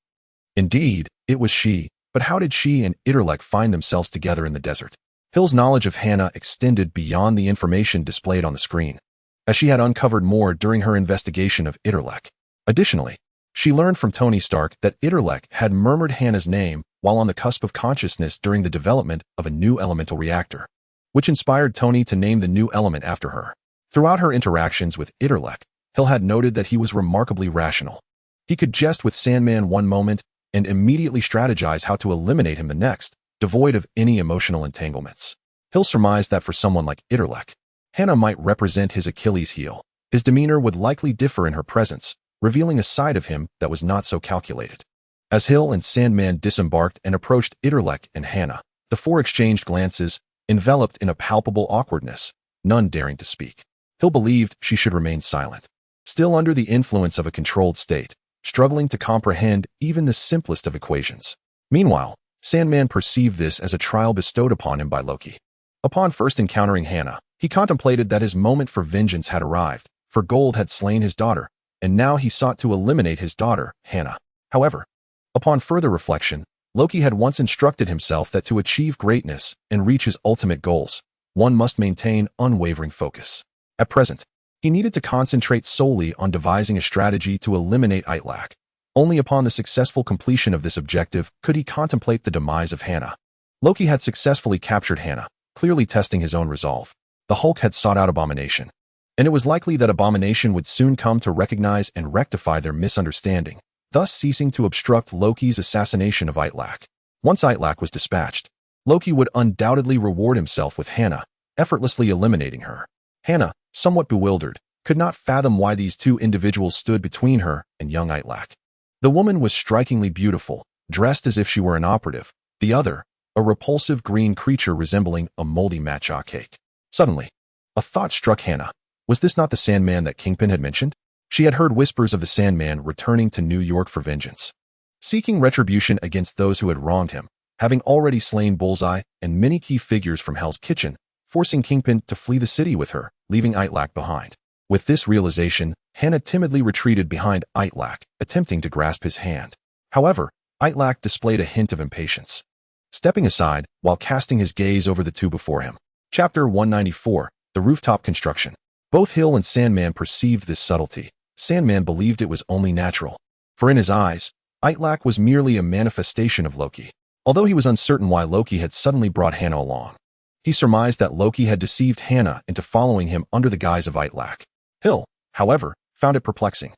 Speaker 1: Indeed, it was she, but how did she and Itrek find themselves together in the desert? Hill's knowledge of Hannah extended beyond the information displayed on the screen, as she had uncovered more during her investigation of Itrek. Additionally, she learned from Tony Stark that Itrek had murmured Hannah's name while on the cusp of consciousness during the development of a new elemental reactor, which inspired Tony to name the new element after her. Throughout her interactions with Itrek, Hill had noted that he was remarkably rational. He could jest with Sandman one moment and immediately strategize how to eliminate him the next, devoid of any emotional entanglements. Hill surmised that for someone like Itrek, Hannah might represent his Achilles heel. His demeanor would likely differ in her presence, revealing a side of him that was not so calculated. As Hill and Sandman disembarked and approached Itrek and Hannah, the four exchanged glances, enveloped in a palpable awkwardness, none daring to speak. Hill believed she should remain silent, still under the influence of a controlled state, struggling to comprehend even the simplest of equations. Meanwhile, Sandman perceived this as a trial bestowed upon him by Loki. Upon first encountering Hannah, he contemplated that his moment for vengeance had arrived, for Gold had slain his daughter, and now he sought to eliminate his daughter, Hannah. However, upon further reflection, Loki had once instructed himself that to achieve greatness and reach his ultimate goals, one must maintain unwavering focus. At present, he needed to concentrate solely on devising a strategy to eliminate Itrek. Only upon the successful completion of this objective could he contemplate the demise of Hannah. Loki had successfully captured Hannah, clearly testing his own resolve. The Hulk had sought out Abomination, and it was likely that Abomination would soon come to recognize and rectify their misunderstanding, thus ceasing to obstruct Loki's assassination of Itrek. Once Itrek was dispatched, Loki would undoubtedly reward himself with Hannah, effortlessly eliminating her. Hannah, somewhat bewildered, could not fathom why these two individuals stood between her and young Itrek. The woman was strikingly beautiful, dressed as if she were an operative, the other, a repulsive green creature resembling a moldy matcha cake. Suddenly, a thought struck Hannah. Was this not the Sandman that Kingpin had mentioned? She had heard whispers of the Sandman returning to New York for vengeance, seeking retribution against those who had wronged him, having already slain Bullseye and many key figures from Hell's Kitchen, forcing Kingpin to flee the city with her, leaving Itrek behind. With this realization, Hannah timidly retreated behind Itrek, attempting to grasp his hand. However, Itrek displayed a hint of impatience, stepping aside while casting his gaze over the two before him. Chapter 194, The Rooftop Construction. Both Hill and Sandman perceived this subtlety. Sandman believed it was only natural, for in his eyes, Itrek was merely a manifestation of Loki. Although he was uncertain why Loki had suddenly brought Hannah along, he surmised that Loki had deceived Hannah into following him under the guise of Itrek. Hill, however, found it perplexing.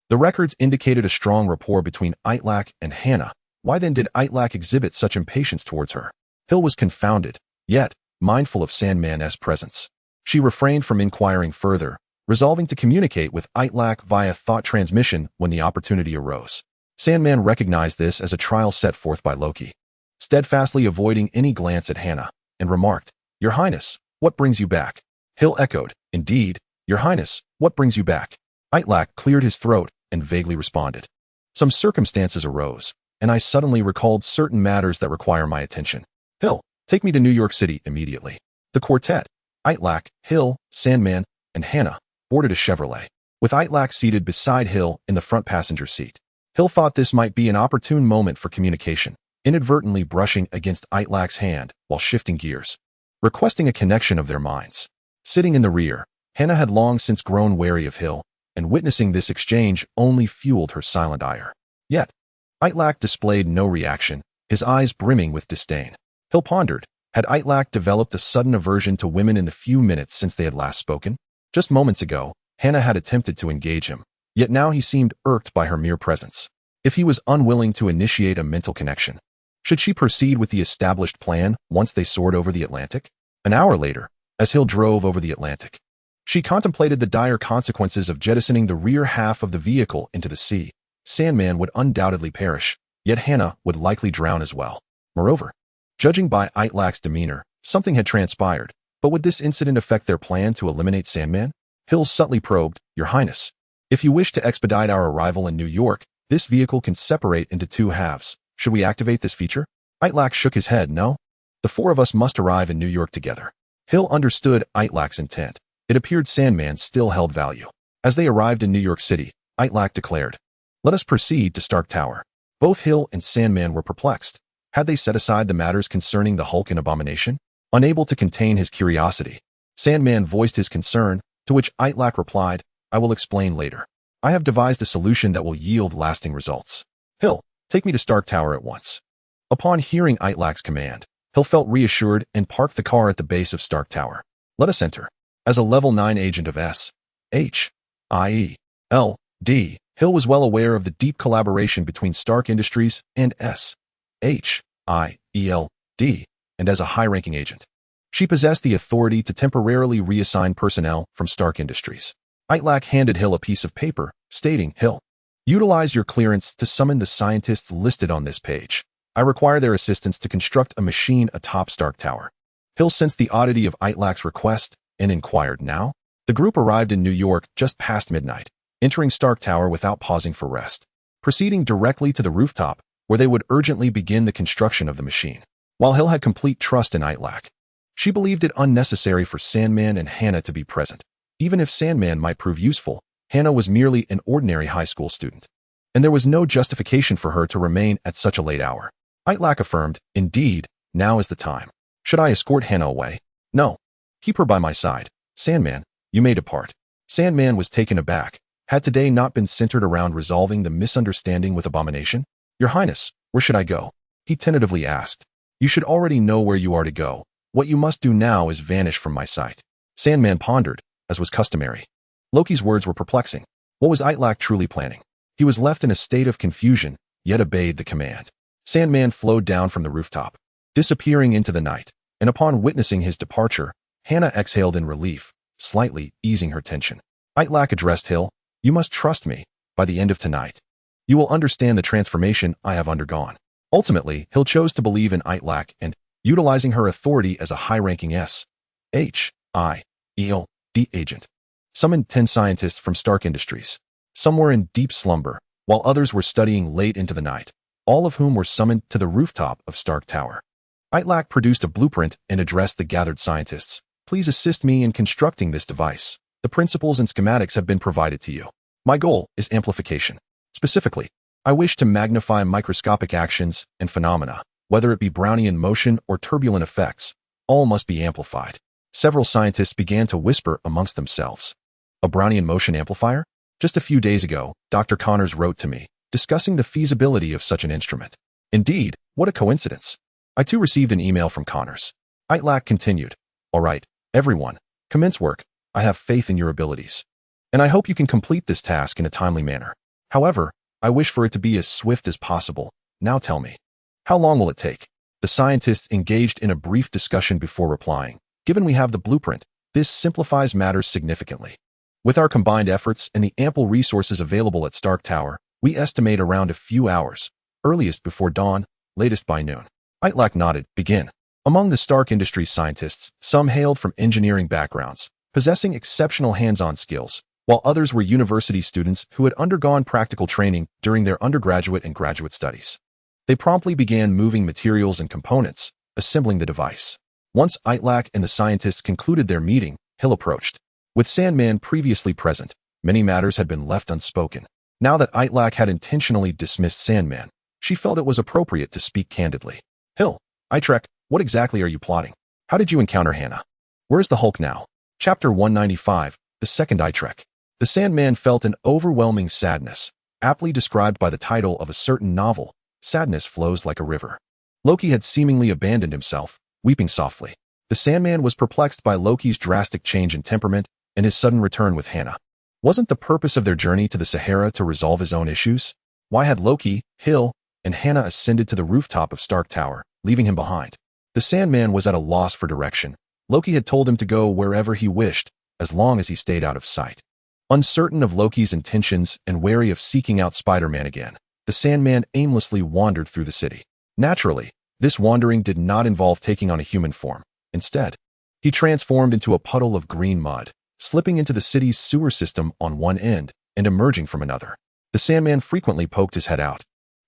Speaker 1: The records indicated a strong rapport between Itrek and Hannah. Why then did Itrek exhibit such impatience towards her? Hill was confounded, yet mindful of Sandman's presence. She refrained from inquiring further, resolving to communicate with Itrek via thought transmission when the opportunity arose. Sandman recognized this as a trial set forth by Loki, steadfastly avoiding any glance at Hannah, and remarked, "Your Highness, what brings you back?" Hill echoed, "Indeed, Your Highness, what brings you back?" Itrek cleared his throat and vaguely responded, "Some circumstances arose, and I suddenly recalled certain matters that require my attention. Hill, take me to New York City immediately." The quartet, Itrek, Hill, Sandman, and Hannah, boarded a Chevrolet, with Itrek seated beside Hill in the front passenger seat. Hill thought this might be an opportune moment for communication, inadvertently brushing against Itrek's hand while shifting gears, requesting a connection of their minds. Sitting in the rear, Hannah had long since grown wary of Hill, and witnessing this exchange only fueled her silent ire. Yet, Itrek displayed no reaction, his eyes brimming with disdain. Hill pondered, had Itrek developed a sudden aversion to women in the few minutes since they had last spoken? Just moments ago, Hannah had attempted to engage him, yet now he seemed irked by her mere presence. If he was unwilling to initiate a mental connection, should she proceed with the established plan once they soared over the Atlantic? An hour later, as Hill drove over the Atlantic, she contemplated the dire consequences of jettisoning the rear half of the vehicle into the sea. Sandman would undoubtedly perish, yet Hannah would likely drown as well. Moreover, judging by Itrek's demeanor, something had transpired, but would this incident affect their plan to eliminate Sandman? Hill subtly probed, "Your Highness, if you wish to expedite our arrival in New York, this vehicle can separate into two halves. Should we activate this feature?" Itrek shook his head, "No. The four of us must arrive in New York together." Hill understood Itrek's intent. It appeared Sandman still held value. As they arrived in New York City, Itrek declared, "Let us proceed to Stark Tower." Both Hill and Sandman were perplexed. Had they set aside the matters concerning the Hulk and Abomination? Unable to contain his curiosity, Sandman voiced his concern, to which Itrek replied, "I will explain later. I have devised a solution that will yield lasting results. Hill, take me to Stark Tower at once." Upon hearing Itrek's command, Hill felt reassured and parked the car at the base of Stark Tower. "Let us enter." As a level 9 agent of S.H.I.E.L.D, Hill was well aware of the deep collaboration between Stark Industries and S.H.I.E.L.D, and as a high-ranking agent, she possessed the authority to temporarily reassign personnel from Stark Industries. Itrek handed Hill a piece of paper, stating, "Hill, utilize your clearance to summon the scientists listed on this page. I require their assistance to construct a machine atop Stark Tower." Hill sensed the oddity of Itrek's request and inquired, "Now?" The group arrived in New York just past midnight, entering Stark Tower without pausing for rest, proceeding directly to the rooftop, where they would urgently begin the construction of the machine. While Hill had complete trust in Itrek, She believed it unnecessary for Sandman and Hannah to be present. Even if Sandman might prove useful, Hannah was merely an ordinary high school student, and there was no justification for her to remain at such a late hour. Itrek affirmed, "Indeed, now is the time. Should I escort Hannah away?" "No. Keep her by my side. Sandman, you may depart." Sandman was taken aback. Had today not been centered around resolving the misunderstanding with Abomination? "Your Highness, where should I go?" he tentatively asked. "You should already know where you are to go. What you must do now is vanish from my sight." Sandman pondered, as was customary. Loki's words were perplexing. What was Itrek truly planning? He was left in a state of confusion, yet obeyed the command. Sandman flowed down from the rooftop, disappearing into the night, and upon witnessing his departure, Hannah exhaled in relief, slightly easing her tension. Itrek addressed Hill, "You must trust me. By the end of tonight, you will understand the transformation I have undergone." Ultimately, Hill chose to believe in Itrek and, utilizing her authority as a high-ranking S.H.I.E.L.D agent, summoned 10 scientists from Stark Industries. Some were in deep slumber, while others were studying late into the night, all of whom were summoned to the rooftop of Stark Tower. Itrek produced a blueprint and addressed the gathered scientists. "Please assist me in constructing this device. The principles and schematics have been provided to you. My goal is amplification. Specifically, I wish to magnify microscopic actions and phenomena, whether it be Brownian motion or turbulent effects. All must be amplified." Several scientists began to whisper amongst themselves. "A Brownian motion amplifier? Just a few days ago, Dr. Connors wrote to me, discussing the feasibility of such an instrument." "Indeed, what a coincidence. I too received an email from Connors." Itrek continued, "All right, everyone, commence work. I have faith in your abilities, and I hope you can complete this task in a timely manner. However, I wish for it to be as swift as possible. Now tell me, how long will it take?" The scientists engaged in a brief discussion before replying. "Given we have the blueprint, this simplifies matters significantly. With our combined efforts and the ample resources available at Stark Tower, we estimate around a few hours, earliest before dawn, latest by noon." Itrek nodded. "Begin." Among the Stark Industries scientists, some hailed from engineering backgrounds, possessing exceptional hands-on skills, while others were university students who had undergone practical training during their undergraduate and graduate studies. They promptly began moving materials and components, assembling the device. Once Itrek and the scientists concluded their meeting, Hill approached. With Sandman previously present, many matters had been left unspoken. Now that Itrek had intentionally dismissed Sandman, she felt it was appropriate to speak candidly. "Hill, Itrek, what exactly are you plotting? How did you encounter Hannah? Where's the Hulk now?" Chapter 195, The Second Itrek. The Sandman felt an overwhelming sadness, aptly described by the title of a certain novel. Sadness flows like a river. Loki had seemingly abandoned himself, weeping softly. The Sandman was perplexed by Loki's drastic change in temperament and his sudden return with Hannah. Wasn't the purpose of their journey to the Sahara to resolve his own issues? Why had Loki, Hill, and Hannah ascended to the rooftop of Stark Tower, leaving him behind? The Sandman was at a loss for direction. Loki had told him to go wherever he wished, as long as he stayed out of sight. Uncertain of Loki's intentions and wary of seeking out Spider-Man again, the Sandman aimlessly wandered through the city. Naturally, this wandering did not involve taking on a human form. Instead, he transformed into a puddle of green mud, slipping into the city's sewer system on one end and emerging from another. The Sandman frequently poked his head out,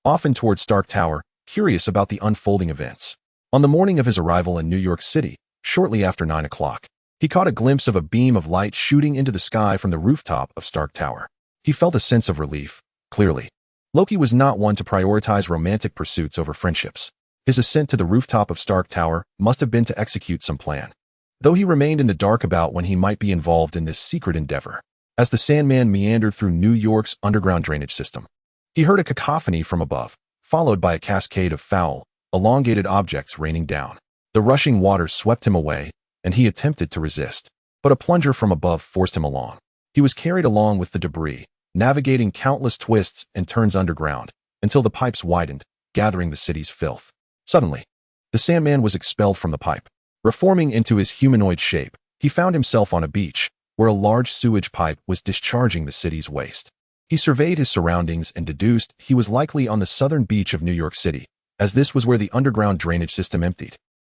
Speaker 1: often toward Stark Tower, curious about the unfolding events. On the morning of his arrival in New York City, shortly after 9 o'clock, he caught a glimpse of a beam of light shooting into the sky from the rooftop of Stark Tower. He felt a sense of relief, clearly. Loki was not one to prioritize romantic pursuits over friendships. His ascent to the rooftop of Stark Tower must have been to execute some plan, though he remained in the dark about when he might be involved in this secret endeavor. As the Sandman meandered through New York's underground drainage system, he heard a cacophony from above, followed by a cascade of foul, elongated objects raining down. The rushing water swept him away, and he attempted to resist, but a plunger from above forced him along. He was carried along with the debris, navigating countless twists and turns underground, until the pipes widened, gathering the city's filth. Suddenly, the Sandman was expelled from the pipe. Reforming into his humanoid shape, he found himself on a beach, where a large sewage pipe was discharging the city's waste. He surveyed his surroundings and deduced he was likely on the southern beach of New York City, as this was where the underground drainage system emptied,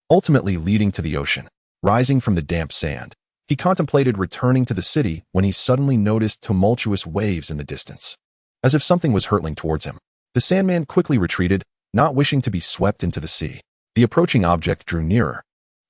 Speaker 1: ultimately leading to the ocean. Rising from the damp sand, he contemplated returning to the city when he suddenly noticed tumultuous waves in the distance, as if something was hurtling towards him. The Sandman quickly retreated, not wishing to be swept into the sea. The approaching object drew nearer,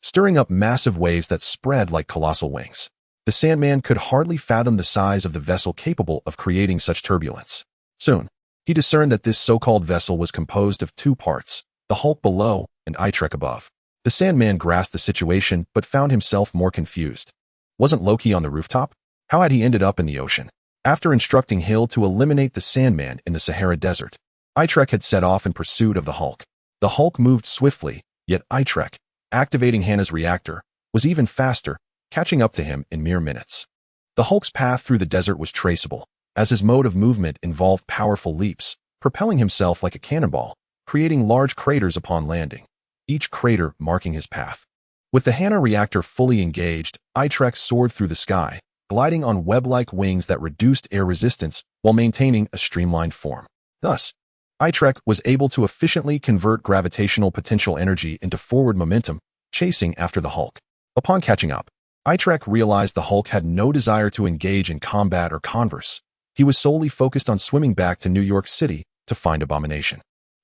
Speaker 1: stirring up massive waves that spread like colossal wings. The Sandman could hardly fathom the size of the vessel capable of creating such turbulence. Soon, he discerned that this so-called vessel was composed of two parts, the Hulk below and Itrek above. The Sandman grasped the situation but found himself more confused. Wasn't Loki on the rooftop? How had he ended up in the ocean? After instructing S.H.I.E.L.D. to eliminate the Sandman in the Sahara Desert, Itrek had set off in pursuit of the Hulk. The Hulk moved swiftly, yet Itrek, activating Hannah's reactor, was even faster, catching up to him in mere minutes. The Hulk's path through the desert was traceable, as his mode of movement involved powerful leaps, propelling himself like a cannonball, creating large craters upon landing, each crater marking his path. With the Hannah reactor fully engaged, Itrek soared through the sky, gliding on web-like wings that reduced air resistance while maintaining a streamlined form. Thus, Itrek was able to efficiently convert gravitational potential energy into forward momentum, chasing after the Hulk. Upon catching up, Itrek realized the Hulk had no desire to engage in combat or converse. He was solely focused on swimming back to New York City to find Abomination.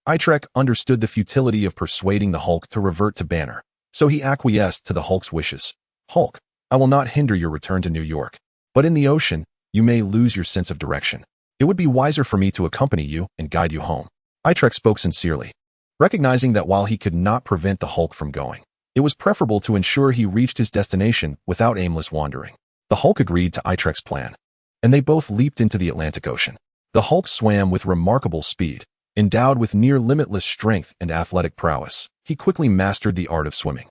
Speaker 1: Itrek understood the futility of persuading the Hulk to revert to Banner, so he acquiesced to the Hulk's wishes. Hulk, I will not hinder your return to New York, but in the ocean, you may lose your sense of direction. It would be wiser for me to accompany you and guide you home. Itrek spoke sincerely, recognizing that while he could not prevent the Hulk from going, it was preferable to ensure he reached his destination without aimless wandering. The Hulk agreed to Itrek's plan, and they both leaped into the Atlantic Ocean. The Hulk swam with remarkable speed. Endowed with near-limitless strength and athletic prowess, he quickly mastered the art of swimming.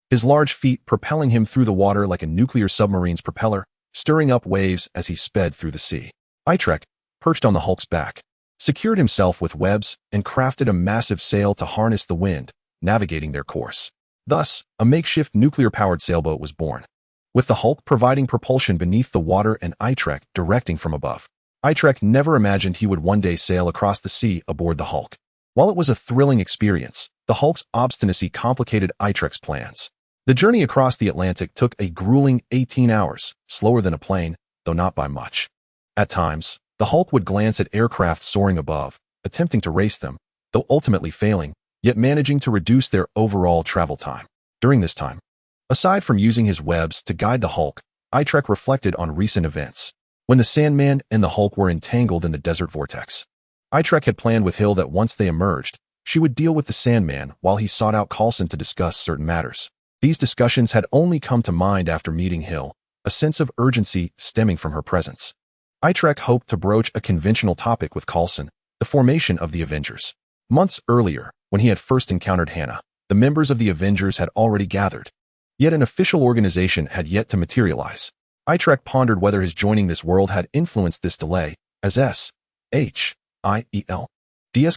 Speaker 1: His large feet propelling him through the water like a nuclear submarine's propeller, stirring up waves as he sped through the sea. Itrek, perched on the Hulk's back, secured himself with webs and crafted a massive sail to harness the wind, navigating their course. Thus, a makeshift nuclear-powered sailboat was born, with the Hulk providing propulsion beneath the water and Itrek directing from above. Itrek never imagined he would one day sail across the sea aboard the Hulk. While it was a thrilling experience, the Hulk's obstinacy complicated Itrek's plans. The journey across the Atlantic took a grueling 18 hours, slower than a plane, though not by much. At times, the Hulk would glance at aircraft soaring above, attempting to race them, though ultimately failing, yet managing to reduce their overall travel time. During this time, aside from using his webs to guide the Hulk, Itrek reflected on recent events. When the Sandman and the Hulk were entangled in the desert vortex, Itrek had planned with S.H.I.E.L.D. that once they emerged, she would deal with the Sandman while he sought out Coulson to discuss certain matters. These discussions had only come to mind after meeting S.H.I.E.L.D., a sense of urgency stemming from her presence. Itrek hoped to broach a conventional topic with Coulson, the formation of the Avengers. Months earlier, when he had first encountered Hannah, the members of the Avengers had already gathered. Yet an official organization had yet to materialize. Itrek pondered whether his joining this world had influenced this delay, as S.H.I.E.L.D's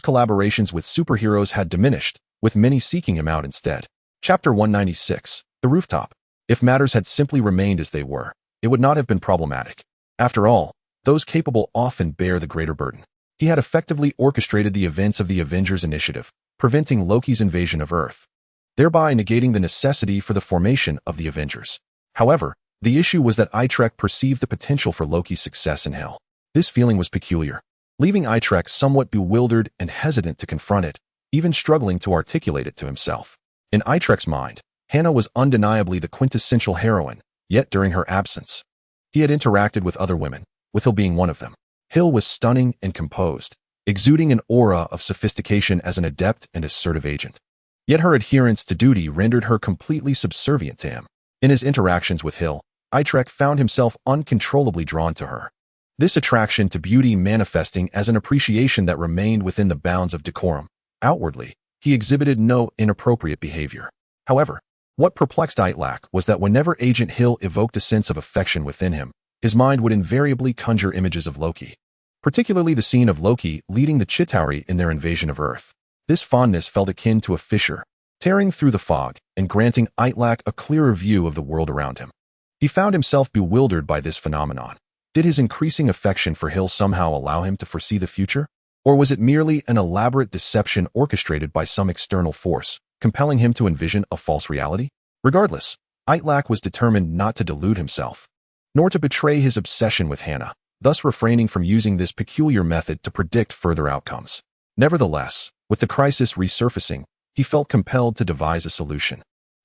Speaker 1: collaborations with superheroes had diminished, with many seeking him out instead. Chapter 196, The Rooftop. If matters had simply remained as they were, it would not have been problematic. After all, those capable often bear the greater burden. He had effectively orchestrated the events of the Avengers Initiative, preventing Loki's invasion of Earth, thereby negating the necessity for the formation of the Avengers. However, the issue was that Itrek perceived the potential for Loki's success in Hell. This feeling was peculiar, leaving Itrek somewhat bewildered and hesitant to confront it, even struggling to articulate it to himself. In Itrek's mind, Hannah was undeniably the quintessential heroine, yet during her absence, he had interacted with other women, with S.H.I.E.L.D. being one of them. S.H.I.E.L.D. was stunning and composed, exuding an aura of sophistication as an adept and assertive agent. Yet her adherence to duty rendered her completely subservient to him. In his interactions with S.H.I.E.L.D., Itrek found himself uncontrollably drawn to her. This attraction to beauty manifesting as an appreciation that remained within the bounds of decorum. Outwardly, he exhibited no inappropriate behavior. However, what perplexed Itrek was that whenever Agent S.H.I.E.L.D. evoked a sense of affection within him, his mind would invariably conjure images of Loki, particularly the scene of Loki leading the Chitauri in their invasion of Earth. This fondness felt akin to a fissure, tearing through the fog and granting Itrek a clearer view of the world around him. He found himself bewildered by this phenomenon. Did his increasing affection for S.H.I.E.L.D. somehow allow him to foresee the future? Or was it merely an elaborate deception orchestrated by some external force, compelling him to envision a false reality? Regardless, Itrek was determined not to delude himself, nor to betray his obsession with Hannah, thus refraining from using this peculiar method to predict further outcomes. Nevertheless, with the crisis resurfacing, he felt compelled to devise a solution.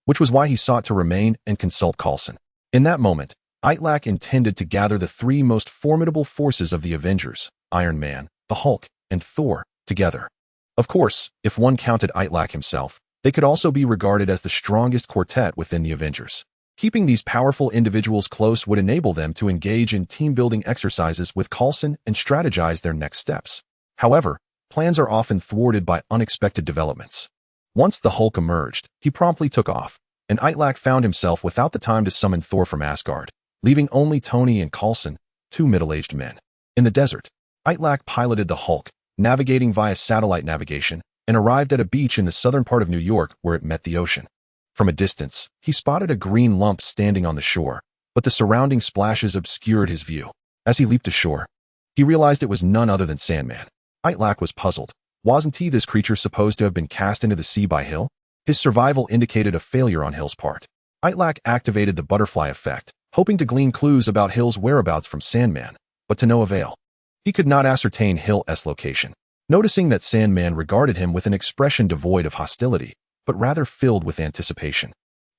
Speaker 1: which was why he sought to remain and consult Coulson. In that moment, Itrek intended to gather the three most formidable forces of the Avengers, Iron Man, the Hulk, and Thor, together. Of course, if one counted Itrek himself, they could also be regarded as the strongest quartet within the Avengers. Keeping these powerful individuals close would enable them to engage in team-building exercises with Coulson and strategize their next steps. However, plans are often thwarted by unexpected developments. Once the Hulk emerged, he promptly took off, and Itrek found himself without the time to summon Thor from Asgard, leaving only Tony and Coulson, two middle-aged men. In the desert, Itrek piloted the Hulk, navigating via satellite navigation, and arrived at a beach in the southern part of New York where it met the ocean. From a distance, he spotted a green lump standing on the shore, but the surrounding splashes obscured his view. As he leaped ashore, he realized it was none other than Sandman. Itrek was puzzled. Wasn't he this creature supposed to have been cast into the sea by Hill? His survival indicated a failure on Hill's part. Itrek activated the butterfly effect, hoping to glean clues about Hill's whereabouts from Sandman, but to no avail. He could not ascertain Hill's location. Noticing that Sandman regarded him with an expression devoid of hostility, but rather filled with anticipation,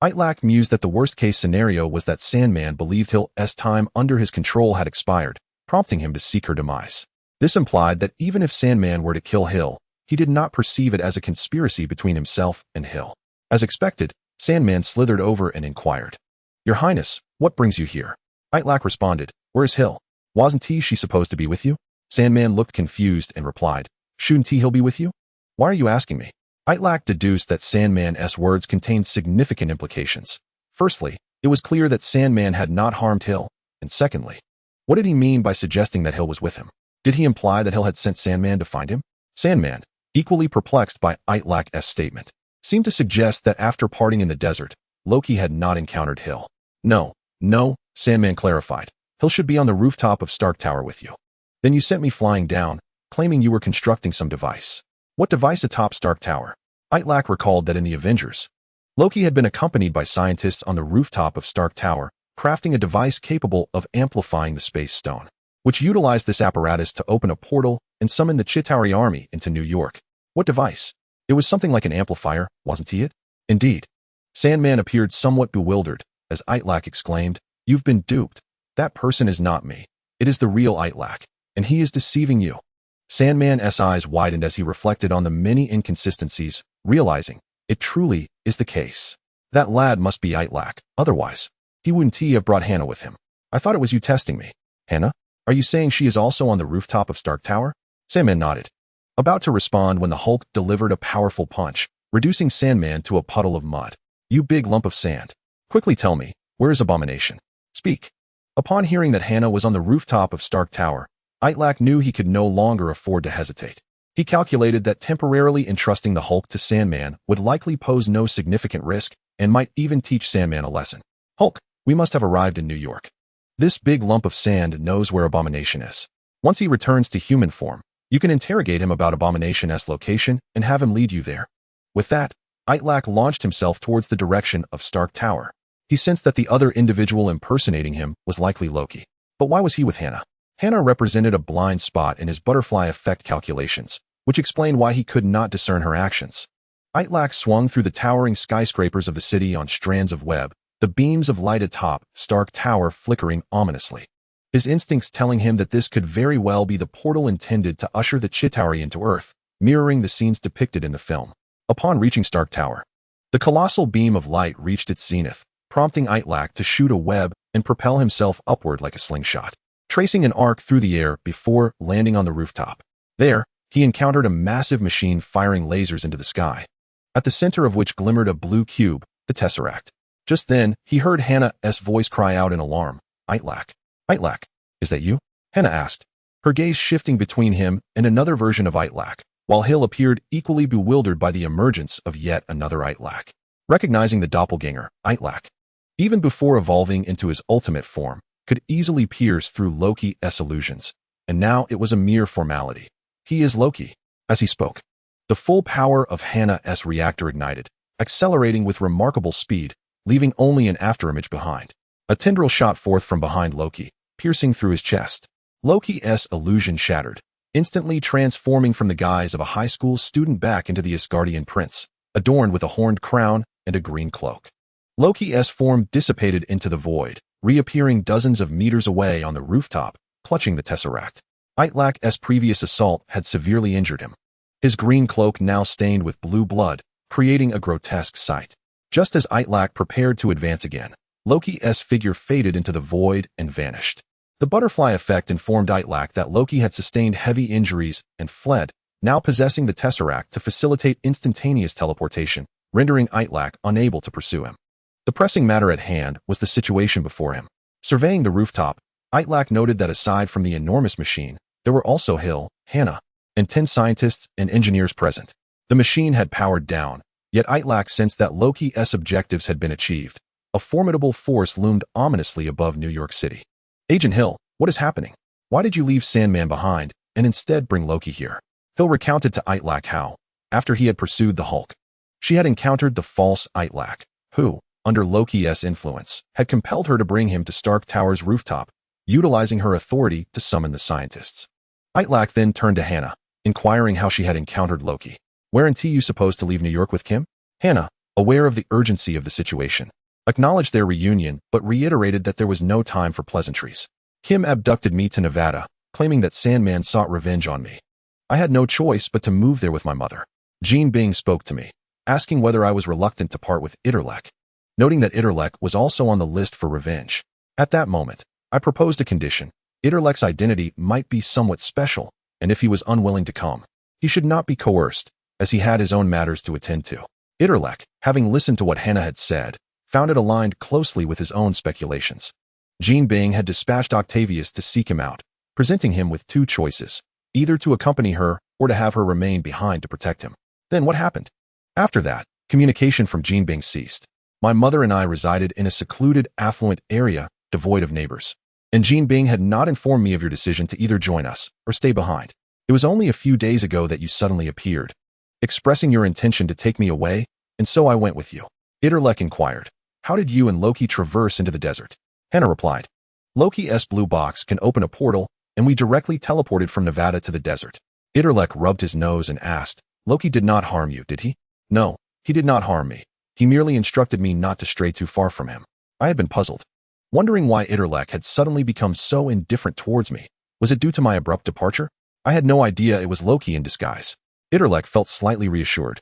Speaker 1: Itrek mused that the worst-case scenario was that Sandman believed Hill's time under his control had expired, prompting him to seek her demise. This implied that even if Sandman were to kill Hill, he did not perceive it as a conspiracy between himself and Hill. As expected, Sandman slithered over and inquired, "Your Highness, what brings you here?" Itrek responded, "Where is Hill? Wasn't she supposed to be with you?" Sandman looked confused and replied, "Shouldn't Hill be with you? Why are you asking me?" Itrek deduced that Sandman's words contained significant implications. Firstly, it was clear that Sandman had not harmed Hill, and secondly, what did he mean by suggesting that Hill was with him? Did he imply that Hill had sent Sandman to find him? Sandman, equally perplexed by Itrek's statement, seemed to suggest that after parting in the desert, Loki had not encountered Hill. No, Sandman clarified. Hill should be on the rooftop of Stark Tower with you. Then you sent me flying down, claiming you were constructing some device. What device atop Stark Tower? Itrek recalled that in the Avengers, Loki had been accompanied by scientists on the rooftop of Stark Tower, crafting a device capable of amplifying the Space Stone, which utilized this apparatus to open a portal and summon the Chitauri army into New York. What device? It was something like an amplifier, wasn't it? Indeed. Sandman appeared somewhat bewildered, as Itrek exclaimed, "You've been duped. That person is not me. It is the real Itrek, and he is deceiving you." Sandman's eyes widened as he reflected on the many inconsistencies, realizing, it truly is the case. That lad must be Itrek, otherwise, he wouldn't have brought Hannah with him. I thought it was you testing me. Hannah? Are you saying she is also on the rooftop of Stark Tower? Sandman nodded, about to respond when the Hulk delivered a powerful punch, reducing Sandman to a puddle of mud. "You big lump of sand. Quickly tell me, where is Abomination? Speak." Upon hearing that Hannah was on the rooftop of Stark Tower, Itrek knew he could no longer afford to hesitate. He calculated that temporarily entrusting the Hulk to Sandman would likely pose no significant risk and might even teach Sandman a lesson. "Hulk, we must have arrived in New York. This big lump of sand knows where Abomination is. Once he returns to human form, you can interrogate him about Abomination's location and have him lead you there." With that, Itrek launched himself towards the direction of Stark Tower. He sensed that the other individual impersonating him was likely Loki. But why was he with Hannah? Hannah represented a blind spot in his butterfly effect calculations, which explained why he could not discern her actions. Itrek swung through the towering skyscrapers of the city on strands of web, the beams of light atop Stark Tower flickering ominously. His instincts telling him that this could very well be the portal intended to usher the Chitauri into Earth, mirroring the scenes depicted in the film. Upon reaching Stark Tower, the colossal beam of light reached its zenith, prompting Itrek to shoot a web and propel himself upward like a slingshot, tracing an arc through the air before landing on the rooftop. There, he encountered a massive machine firing lasers into the sky, at the center of which glimmered a blue cube, the Tesseract. Just then, he heard Hannah's voice cry out in alarm, "Itrek! Itrek, is that you?" Hannah asked, her gaze shifting between him and another version of Itrek, while Hill appeared equally bewildered by the emergence of yet another Itrek. Recognizing the doppelganger, Itrek, even before evolving into his ultimate form, could easily pierce through Loki's illusions, and now it was a mere formality. "He is Loki." As he spoke, the full power of Hannah's reactor ignited, accelerating with remarkable speed, leaving only an afterimage behind. A tendril shot forth from behind Loki, piercing through his chest. Loki's illusion shattered, instantly transforming from the guise of a high school student back into the Asgardian prince, adorned with a horned crown and a green cloak. Loki's form dissipated into the void, reappearing dozens of meters away on the rooftop, clutching the tesseract. Itrek's previous assault had severely injured him. His green cloak now stained with blue blood, creating a grotesque sight. Just as Itrek prepared to advance again, Loki's figure faded into the void and vanished. The butterfly effect informed Itrek that Loki had sustained heavy injuries and fled, now possessing the tesseract to facilitate instantaneous teleportation, rendering Itrek unable to pursue him. The pressing matter at hand was the situation before him. Surveying the rooftop, Itrek noted that aside from the enormous machine, there were also Hill, Hannah, and 10 scientists and engineers present. The machine had powered down, yet Itrek sensed that Loki's objectives had been achieved. A formidable force loomed ominously above New York City. Agent Hill, what is happening? Why did you leave Sandman behind and instead bring Loki here? Hill recounted to Itrek how, after he had pursued the Hulk, she had encountered the false Itrek, who, under Loki's influence, had compelled her to bring him to Stark Tower's rooftop, utilizing her authority to summon the scientists. Itrek then turned to Hannah, inquiring how she had encountered Loki. Weren't you supposed to leave New York with Kim? Hannah, aware of the urgency of the situation, acknowledged their reunion but reiterated that there was no time for pleasantries. Kim abducted me to Nevada, claiming that Sandman sought revenge on me. I had no choice but to move there with my mother. Jean Bing spoke to me, asking whether I was reluctant to part with Itrek, noting that Itrek was also on the list for revenge. At that moment, I proposed a condition. Itrek's identity might be somewhat special, and if he was unwilling to come, he should not be coerced, as he had his own matters to attend to. Itrek, having listened to what Hannah had said, found it aligned closely with his own speculations. Jean Bing had dispatched Octavius to seek him out, presenting him with 2 choices, either to accompany her or to have her remain behind to protect him. Then what happened? After that, communication from Jean Bing ceased. My mother and I resided in a secluded, affluent area, devoid of neighbors. And Jean Bing had not informed me of your decision to either join us or stay behind. It was only a few days ago that you suddenly appeared, expressing your intention to take me away, and so I went with you. Itrek inquired, how did you and Loki traverse into the desert? Hannah replied, Loki's blue box can open a portal, and we directly teleported from Nevada to the desert. Itrek rubbed his nose and asked, Loki did not harm you, did he? No, he did not harm me. He merely instructed me not to stray too far from him. I had been puzzled, wondering why Itrek had suddenly become so indifferent towards me. Was it due to my abrupt departure? I had no idea it was Loki in disguise. Itrek felt slightly reassured.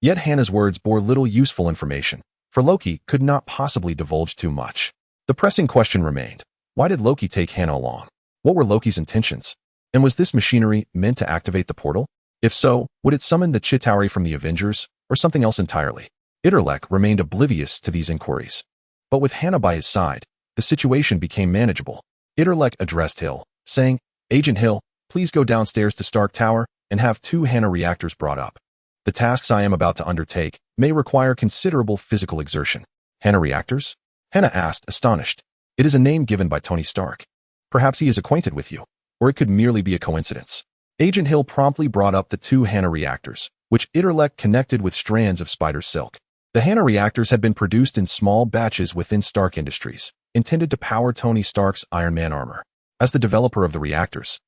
Speaker 1: Yet Hannah's words bore little useful information, for Loki could not possibly divulge too much. The pressing question remained, why did Loki take Hannah along? What were Loki's intentions? And was this machinery meant to activate the portal? If so, would it summon the Chitauri from the Avengers, or something else entirely? Itrek remained oblivious to these inquiries. But with Hannah by his side, the situation became manageable. Itrek addressed Hill, saying, Agent Hill, please go downstairs to Stark Tower and have 2 Hannah reactors brought up. The tasks I am about to undertake may require considerable physical exertion. Hannah reactors? Hannah asked, astonished. It is a name given by Tony Stark. Perhaps he is acquainted with you, or it could merely be a coincidence. Agent Hill promptly brought up the 2 Hannah reactors, which Itrek connected with strands of spider silk. The Hannah reactors had been produced in small batches within Stark Industries, intended to power Tony Stark's Iron Man armor. As the developer of the reactors,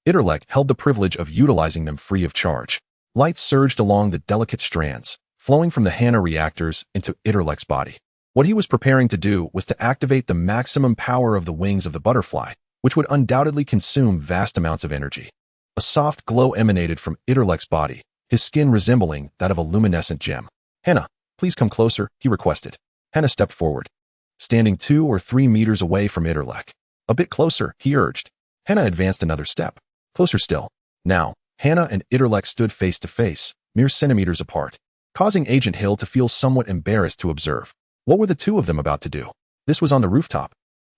Speaker 1: Itrek held the privilege of utilizing them free of charge. Light surged along the delicate strands, flowing from the Hannah reactors into Itrek's body. What he was preparing to do was to activate the maximum power of the wings of the butterfly, which would undoubtedly consume vast amounts of energy. A soft glow emanated from Itrek's body, his skin resembling that of a luminescent gem. Hannah, please come closer, he requested. Hannah stepped forward, standing 2 or 3 meters away from Itrek. A bit closer, he urged. Hannah advanced another step. Closer still. Now, Hannah and Itrek stood face to face, mere centimeters apart, causing Agent Hill to feel somewhat embarrassed to observe. What were the 2 of them about to do? This was on the rooftop.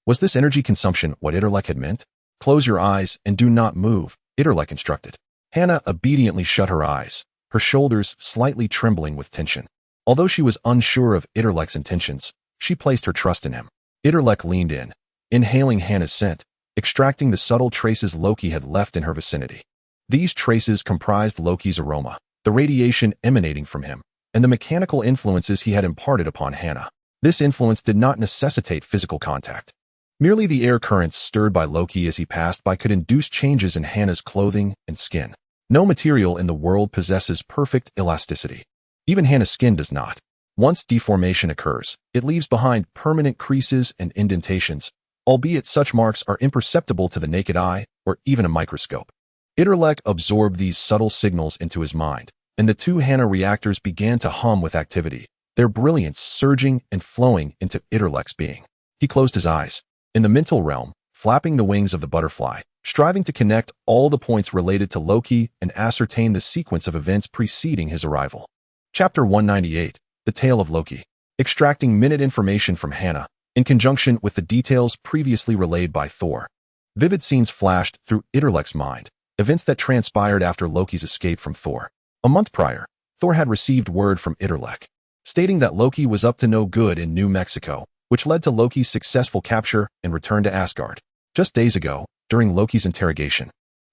Speaker 1: Was this energy consumption what Itrek had meant? Close your eyes and do not move, Itrek instructed. Hannah obediently shut her eyes, her shoulders slightly trembling with tension. Although she was unsure of Itrek's intentions, she placed her trust in him. Itrek leaned in, inhaling Hannah's scent, extracting the subtle traces Loki had left in her vicinity. These traces comprised Loki's aroma, the radiation emanating from him, and the mechanical influences he had imparted upon Hannah. This influence did not necessitate physical contact. Merely the air currents stirred by Loki as he passed by could induce changes in Hannah's clothing and skin. No material in the world possesses perfect elasticity. Even Hannah's skin does not. Once deformation occurs, it leaves behind permanent creases and indentations, albeit such marks are imperceptible to the naked eye or even a microscope. Itrek absorbed these subtle signals into his mind, and the two Hana reactors began to hum with activity, their brilliance surging and flowing into Itrek's being. He closed his eyes. In the mental realm, flapping the wings of the butterfly, striving to connect all the points related to Loki and ascertain the sequence of events preceding his arrival. Chapter 198, The Tale of Loki. Extracting minute information from Hana, in conjunction with the details previously relayed by Thor. Vivid scenes flashed through Itrek's mind, events that transpired after Loki's escape from Thor. A month prior, Thor had received word from Itrek, stating that Loki was up to no good in New Mexico, which led to Loki's successful capture and return to Asgard. Just days ago, during Loki's interrogation,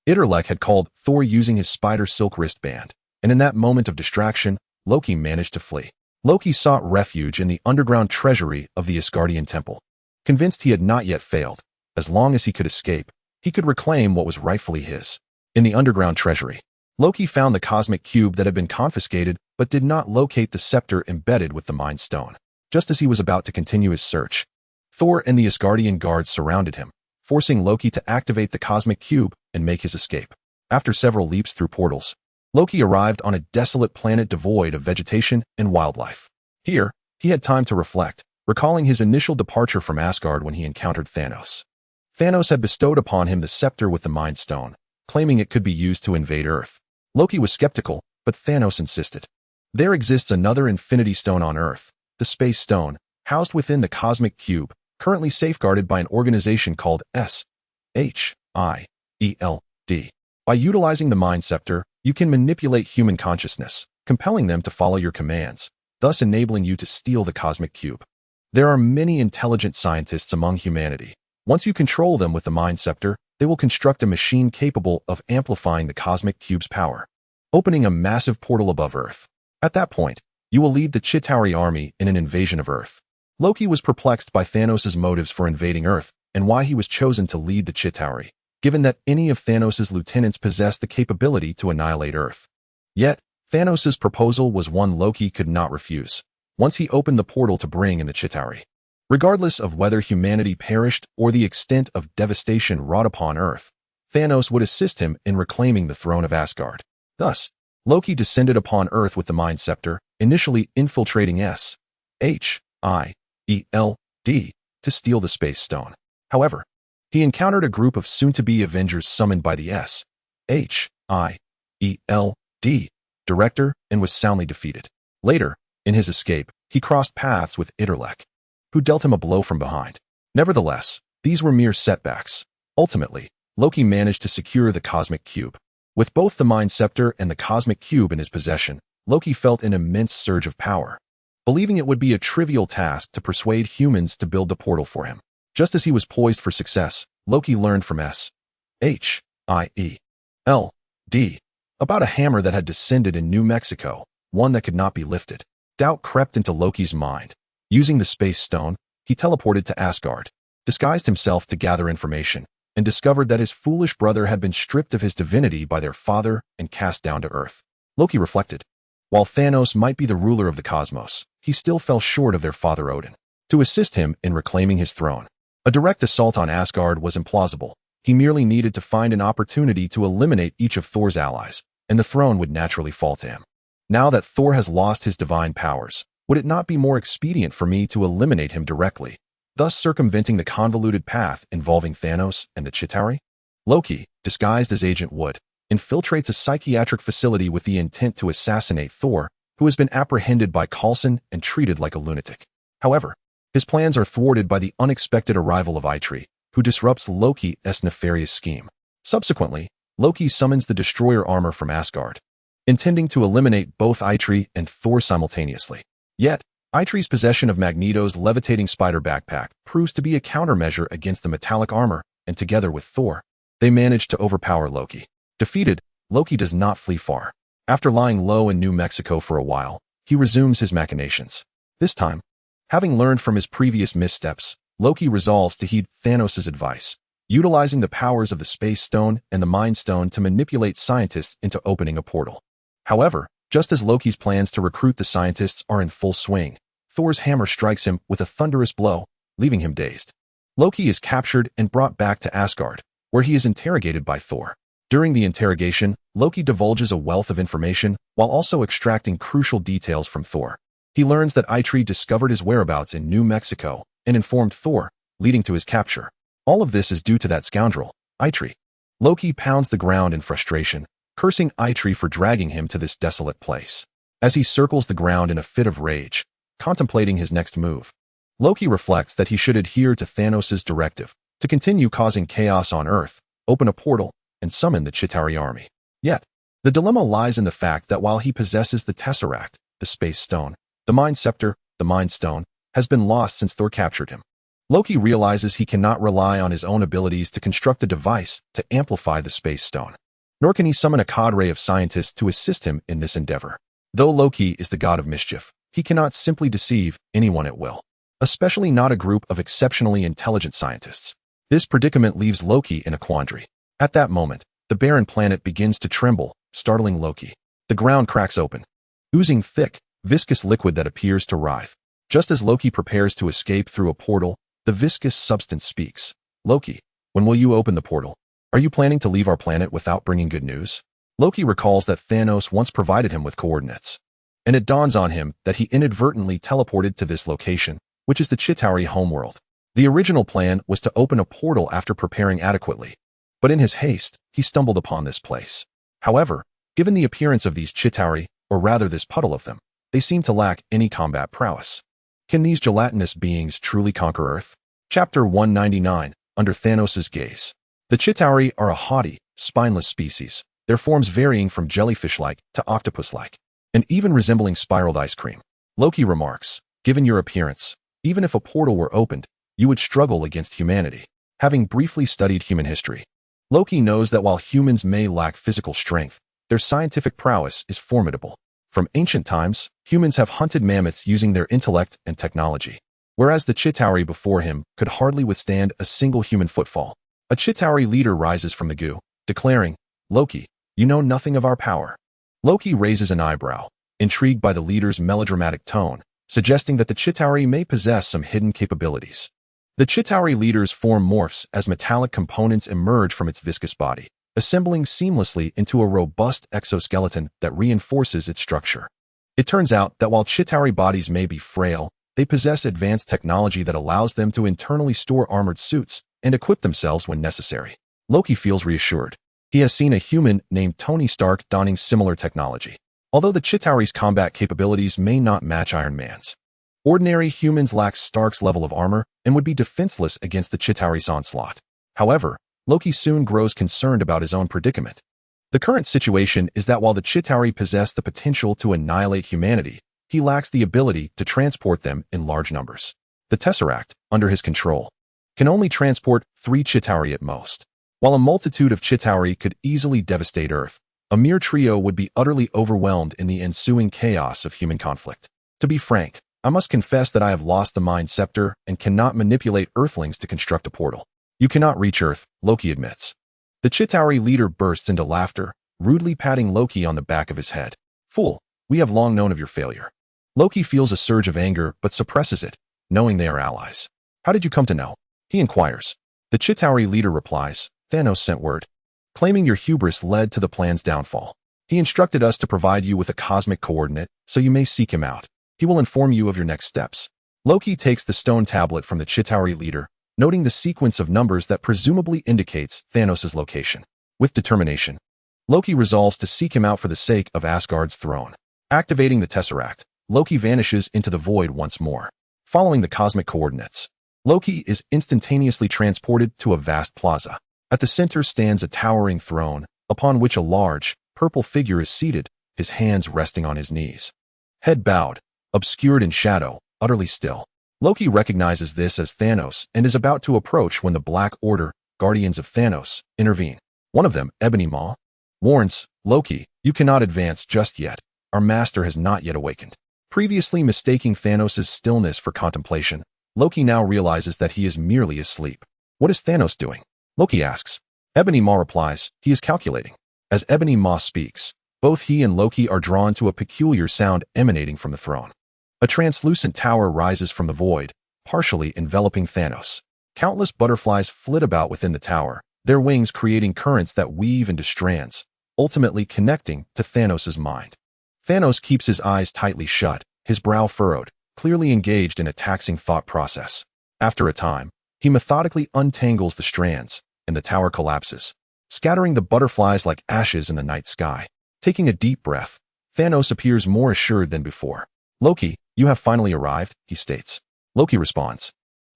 Speaker 1: Itrek had called Thor using his spider silk wristband, and in that moment of distraction, Loki managed to flee. Loki sought refuge in the underground treasury of the Asgardian temple. Convinced he had not yet failed, as long as he could escape, he could reclaim what was rightfully his. In the underground treasury, Loki found the cosmic cube that had been confiscated but did not locate the scepter embedded with the Mind Stone. Just as he was about to continue his search, Thor and the Asgardian guards surrounded him, forcing Loki to activate the cosmic cube and make his escape. After several leaps through portals, Loki arrived on a desolate planet devoid of vegetation and wildlife. Here, he had time to reflect, recalling his initial departure from Asgard when he encountered Thanos. Thanos had bestowed upon him the scepter with the Mind Stone, claiming it could be used to invade Earth. Loki was skeptical, but Thanos insisted. There exists another Infinity Stone on Earth, the Space Stone, housed within the Cosmic Cube, currently safeguarded by an organization called S.H.I.E.L.D. By utilizing the Mind Scepter, you can manipulate human consciousness, compelling them to follow your commands, thus enabling you to steal the Cosmic Cube. There are many intelligent scientists among humanity. Once you control them with the Mind Scepter, they will construct a machine capable of amplifying the Cosmic Cube's power, opening a massive portal above Earth. At that point, you will lead the Chitauri army in an invasion of Earth. Loki was perplexed by Thanos' motives for invading Earth and why he was chosen to lead the Chitauri, given that any of Thanos' lieutenants possessed the capability to annihilate Earth. Yet, Thanos' proposal was one Loki could not refuse, once he opened the portal to bring in the Chitauri. Regardless of whether humanity perished or the extent of devastation wrought upon Earth, Thanos would assist him in reclaiming the throne of Asgard. Thus, Loki descended upon Earth with the Mind Scepter, initially infiltrating S.H.I.E.L.D. to steal the Space Stone. However, he encountered a group of soon-to-be Avengers summoned by the S.H.I.E.L.D. director and was soundly defeated. Later, in his escape, he crossed paths with Itrek, who dealt him a blow from behind. Nevertheless, these were mere setbacks. Ultimately, Loki managed to secure the Cosmic Cube. With both the Mind Scepter and the Cosmic Cube in his possession, Loki felt an immense surge of power, believing it would be a trivial task to persuade humans to build the portal for him. Just as he was poised for success, Loki learned from S.H.I.E.L.D. about a hammer that had descended in New Mexico, one that could not be lifted. Doubt crept into Loki's mind. Using the Space Stone, he teleported to Asgard, disguised himself to gather information, and discovered that his foolish brother had been stripped of his divinity by their father and cast down to Earth. Loki reflected. While Thanos might be the ruler of the cosmos, he still fell short of their father Odin. To assist him in reclaiming his throne, a direct assault on Asgard was implausible. He merely needed to find an opportunity to eliminate each of Thor's allies, and the throne would naturally fall to him. Now that Thor has lost his divine powers, would it not be more expedient for me to eliminate him directly, thus circumventing the convoluted path involving Thanos and the Chitauri? Loki, disguised as Agent Wood, infiltrates a psychiatric facility with the intent to assassinate Thor, who has been apprehended by Coulson and treated like a lunatic. However, his plans are thwarted by the unexpected arrival of Itrek, who disrupts Loki's nefarious scheme. Subsequently, Loki summons the destroyer armor from Asgard, intending to eliminate both Itrek and Thor simultaneously. Yet, Itrek's possession of Magneto's levitating spider backpack proves to be a countermeasure against the metallic armor, and together with Thor, they manage to overpower Loki. Defeated, Loki does not flee far. After lying low in New Mexico for a while, he resumes his machinations. This time, having learned from his previous missteps, Loki resolves to heed Thanos' advice, utilizing the powers of the Space Stone and the Mind Stone to manipulate scientists into opening a portal. However, Just as Loki's plans to recruit the scientists are in full swing, Thor's hammer strikes him with a thunderous blow, leaving him dazed. Loki is captured and brought back to Asgard, where he is interrogated by Thor. During the interrogation, Loki divulges a wealth of information while also extracting crucial details from Thor. He learns that Itrek discovered his whereabouts in New Mexico and informed Thor, leading to his capture. All of this is due to that scoundrel, Itrek. Loki pounds the ground in frustration, cursing Itrek for dragging him to this desolate place. As he circles the ground in a fit of rage, contemplating his next move, Loki reflects that he should adhere to Thanos' directive to continue causing chaos on Earth, open a portal, and summon the Chitauri army. Yet, the dilemma lies in the fact that while he possesses the Tesseract, the Space Stone, the Mind Scepter, the Mind Stone, has been lost since Thor captured him. Loki realizes he cannot rely on his own abilities to construct a device to amplify the Space Stone, nor can he summon a cadre of scientists to assist him in this endeavor. Though Loki is the god of mischief, he cannot simply deceive anyone at will, especially not a group of exceptionally intelligent scientists. This predicament leaves Loki in a quandary. At that moment, the barren planet begins to tremble, startling Loki. The ground cracks open, oozing thick, viscous liquid that appears to writhe. Just as Loki prepares to escape through a portal, the viscous substance speaks. Loki, when will you open the portal? Are you planning to leave our planet without bringing good news? Loki recalls that Thanos once provided him with coordinates, and it dawns on him that he inadvertently teleported to this location, which is the Chitauri homeworld. The original plan was to open a portal after preparing adequately, but in his haste, he stumbled upon this place. However, given the appearance of these Chitauri, or rather this puddle of them, they seem to lack any combat prowess. Can these gelatinous beings truly conquer Earth? Chapter 199, Under Thanos' Gaze. The Chitauri are a haughty, spineless species, their forms varying from jellyfish-like to octopus-like, and even resembling spiraled ice cream. Loki remarks, given your appearance, even if a portal were opened, you would struggle against humanity. Having briefly studied human history, Loki knows that while humans may lack physical strength, their scientific prowess is formidable. From ancient times, humans have hunted mammoths using their intellect and technology, whereas the Chitauri before him could hardly withstand a single human footfall. A Chitauri leader rises from the goo, declaring, Loki, you know nothing of our power. Loki raises an eyebrow, intrigued by the leader's melodramatic tone, suggesting that the Chitauri may possess some hidden capabilities. The Chitauri leader's form morphs as metallic components emerge from its viscous body, assembling seamlessly into a robust exoskeleton that reinforces its structure. It turns out that while Chitauri bodies may be frail, they possess advanced technology that allows them to internally store armored suits and equip themselves when necessary. Loki feels reassured. He has seen a human named Tony Stark donning similar technology. Although the Chitauri's combat capabilities may not match Iron Man's, ordinary humans lack Stark's level of armor and would be defenseless against the Chitauri's onslaught. However, Loki soon grows concerned about his own predicament. The current situation is that while the Chitauri possess the potential to annihilate humanity, he lacks the ability to transport them in large numbers. The Tesseract, under his control, can only transport 3 Chitauri at most. While a multitude of Chitauri could easily devastate Earth, a mere trio would be utterly overwhelmed in the ensuing chaos of human conflict. To be frank, I must confess that I have lost the Mind Scepter and cannot manipulate Earthlings to construct a portal. You cannot reach Earth, Loki admits. The Chitauri leader bursts into laughter, rudely patting Loki on the back of his head. Fool, we have long known of your failure. Loki feels a surge of anger but suppresses it, knowing they are allies. How did you come to know? He inquires. The Chitauri leader replies, Thanos sent word, claiming your hubris led to the plan's downfall. He instructed us to provide you with a cosmic coordinate so you may seek him out. He will inform you of your next steps. Loki takes the stone tablet from the Chitauri leader, noting the sequence of numbers that presumably indicates Thanos' location. With determination, Loki resolves to seek him out for the sake of Asgard's throne. Activating the Tesseract, Loki vanishes into the void once more. Following the cosmic coordinates, Loki is instantaneously transported to a vast plaza. At the center stands a towering throne, upon which a large, purple figure is seated, his hands resting on his knees. Head bowed, obscured in shadow, utterly still. Loki recognizes this as Thanos and is about to approach when the Black Order, guardians of Thanos, intervene. One of them, Ebony Maw, warns, Loki, you cannot advance just yet. Our master has not yet awakened. Previously mistaking Thanos' stillness for contemplation, Loki now realizes that he is merely asleep. What is Thanos doing? Loki asks. Ebony Maw replies, he is calculating. As Ebony Maw speaks, Both he and Loki are drawn to a peculiar sound emanating from the throne. A translucent tower rises from the void, partially enveloping Thanos. Countless butterflies flit about within the tower, their wings creating currents that weave into strands, ultimately connecting to Thanos' mind. Thanos keeps his eyes tightly shut, his brow furrowed, clearly engaged in a taxing thought process. After a time, he methodically untangles the strands, and the tower collapses, scattering the butterflies like ashes in the night sky. Taking a deep breath, Thanos appears more assured than before. "Loki, you have finally arrived," he states. Loki responds,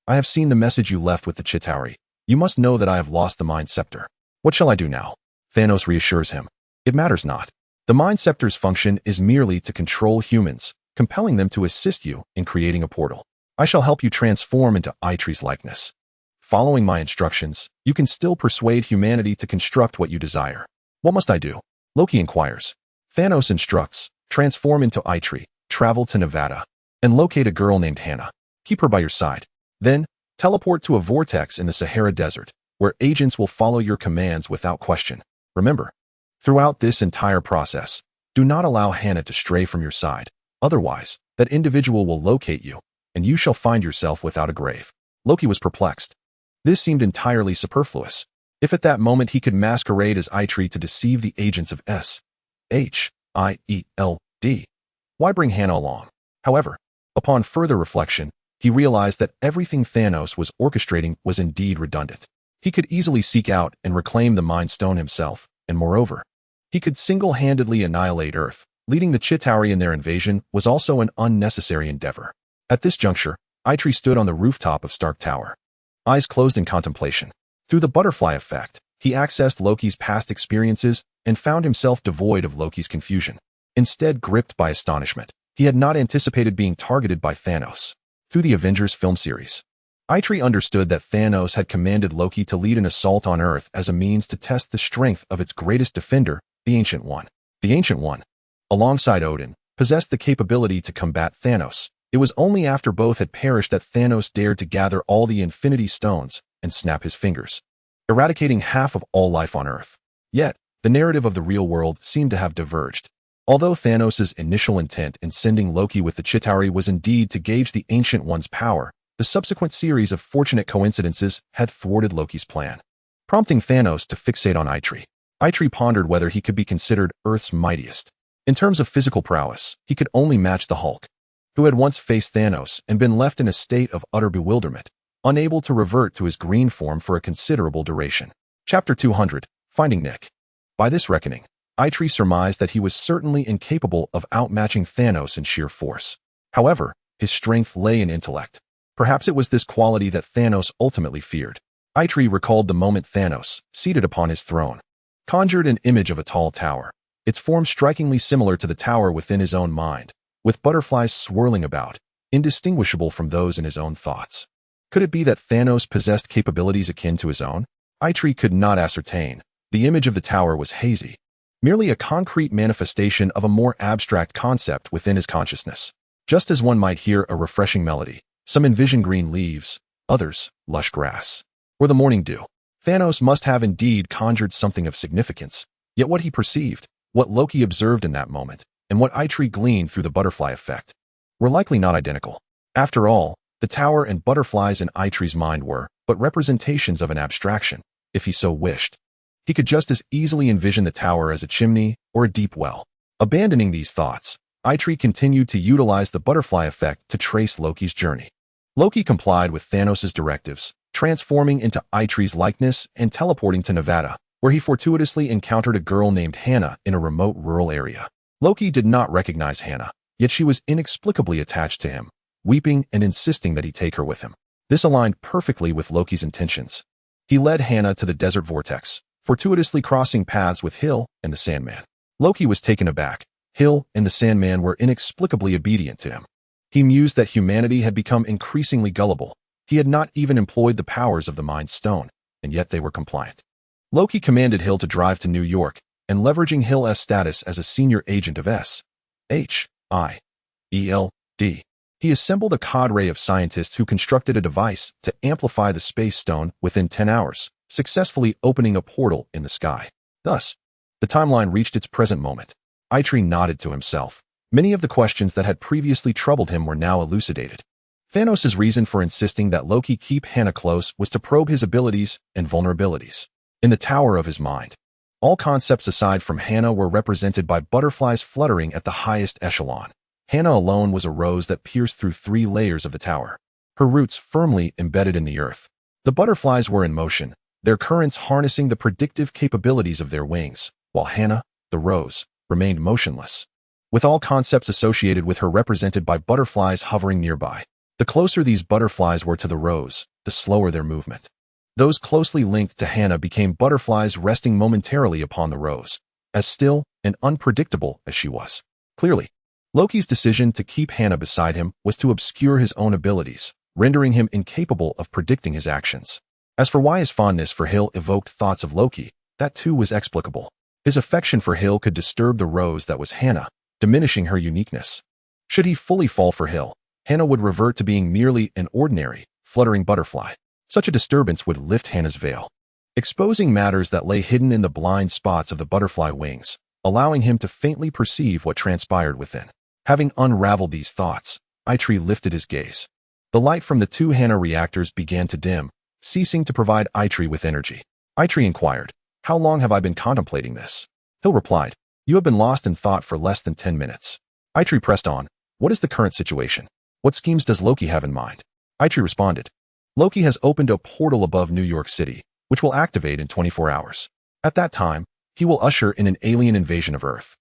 Speaker 1: "I have seen the message you left with the Chitauri. You must know that I have lost the Mind Scepter. What shall I do now?" Thanos reassures him. "It matters not. The Mind Scepter's function is merely to control humans, compelling them to assist you in creating a portal. I shall help you transform into Itrek's likeness. Following my instructions, you can still persuade humanity to construct what you desire. What must I do?" Loki inquires. Thanos instructs, "Transform into Itrek, travel to Nevada, and locate a girl named Hannah. Keep her by your side. Then, teleport to a vortex in the Sahara Desert, where agents will follow your commands without question. Remember, throughout this entire process, do not allow Hannah to stray from your side. Otherwise, that individual will locate you, and you shall find yourself without a grave." Loki was perplexed. This seemed entirely superfluous. If at that moment he could masquerade as Itrek to deceive the agents of S.H.I.E.L.D, why bring Hannah along? However, upon further reflection, he realized that everything Thanos was orchestrating was indeed redundant. He could easily seek out and reclaim the Mind Stone himself, and moreover, he could single-handedly annihilate Earth. Leading the Chitauri in their invasion was also an unnecessary endeavor. At this juncture, Itrek stood on the rooftop of Stark Tower, eyes closed in contemplation. Through the butterfly effect, he accessed Loki's past experiences and found himself devoid of Loki's confusion. Instead, gripped by astonishment, he had not anticipated being targeted by Thanos. Through the Avengers film series, Itrek understood that Thanos had commanded Loki to lead an assault on Earth as a means to test the strength of its greatest defender, the Ancient One. The Ancient One, alongside Odin, possessed the capability to combat Thanos. It was only after both had perished that Thanos dared to gather all the Infinity Stones and snap his fingers, eradicating half of all life on Earth. Yet, the narrative of the real world seemed to have diverged. Although Thanos' initial intent in sending Loki with the Chitauri was indeed to gauge the Ancient One's power, the subsequent series of fortunate coincidences had thwarted Loki's plan, prompting Thanos to fixate on Itrek. Itrek pondered whether he could be considered Earth's mightiest. In terms of physical prowess, he could only match the Hulk, who had once faced Thanos and been left in a state of utter bewilderment, unable to revert to his green form for a considerable duration. Chapter 200, Finding Nick. By this reckoning, Itrek surmised that he was certainly incapable of outmatching Thanos in sheer force. However, his strength lay in intellect. Perhaps it was this quality that Thanos ultimately feared. Itrek recalled the moment Thanos, seated upon his throne, conjured an image of a tall tower, its form strikingly similar to the tower within his own mind, with butterflies swirling about, indistinguishable from those in his own thoughts. Could it be that Thanos possessed capabilities akin to his own? Itrek could not ascertain. The image of the tower was hazy, merely a concrete manifestation of a more abstract concept within his consciousness. Just as one might hear a refreshing melody, some envision green leaves, others, lush grass, or the morning dew. Thanos must have indeed conjured something of significance, yet what he perceived, what Loki observed in that moment, and what Itrek gleaned through the butterfly effect, were likely not identical. After all, the tower and butterflies in Itrek's mind were but representations of an abstraction. If he so wished, he could just as easily envision the tower as a chimney or a deep well. Abandoning these thoughts, Itrek continued to utilize the butterfly effect to trace Loki's journey. Loki complied with Thanos' directives, transforming into Itrek's likeness and teleporting to Nevada, where he fortuitously encountered a girl named Hannah in a remote rural area. Loki did not recognize Hannah, yet she was inexplicably attached to him, weeping and insisting that he take her with him. This aligned perfectly with Loki's intentions. He led Hannah to the desert vortex, fortuitously crossing paths with Hill and the Sandman. Loki was taken aback. Hill and the Sandman were inexplicably obedient to him. He mused that humanity had become increasingly gullible. He had not even employed the powers of the Mind Stone, and yet they were compliant. Loki commanded Hill to drive to New York, and leveraging Hill's status as a senior agent of S.H.I.E.L.D, he assembled a cadre of scientists who constructed a device to amplify the space stone within 10 hours, successfully opening a portal in the sky. Thus, the timeline reached its present moment. Itrek nodded to himself. Many of the questions that had previously troubled him were now elucidated. Thanos' reason for insisting that Loki keep Hannah close was to probe his abilities and vulnerabilities. In the tower of his mind, all concepts aside from Hannah were represented by butterflies fluttering at the highest echelon. Hannah alone was a rose that pierced through 3 layers of the tower, her roots firmly embedded in the earth. The butterflies were in motion, their currents harnessing the predictive capabilities of their wings, while Hannah, the rose, remained motionless, with all concepts associated with her represented by butterflies hovering nearby. The closer these butterflies were to the rose, the slower their movement. Those closely linked to Hannah became butterflies resting momentarily upon the rose, as still and unpredictable as she was. Clearly, Loki's decision to keep Hannah beside him was to obscure his own abilities, rendering him incapable of predicting his actions. As for why his fondness for S.H.I.E.L.D evoked thoughts of Loki, that too was explicable. His affection for S.H.I.E.L.D could disturb the rose that was Hannah, diminishing her uniqueness. Should he fully fall for S.H.I.E.L.D, Hannah would revert to being merely an ordinary, fluttering butterfly. Such a disturbance would lift Hannah's veil, exposing matters that lay hidden in the blind spots of the butterfly wings, allowing him to faintly perceive what transpired within. Having unraveled these thoughts, Itrek lifted his gaze. The light from the 2 Hannah reactors began to dim, ceasing to provide Itrek with energy. Itrek inquired, "How long have I been contemplating this?" S.H.I.E.L.D replied, "You have been lost in thought for less than 10 minutes. Itrek pressed on, "What is the current situation? What schemes does Loki have in mind?" Itrek responded, "Loki has opened a portal above New York City, which will activate in 24 hours. At that time, he will usher in an alien invasion of Earth."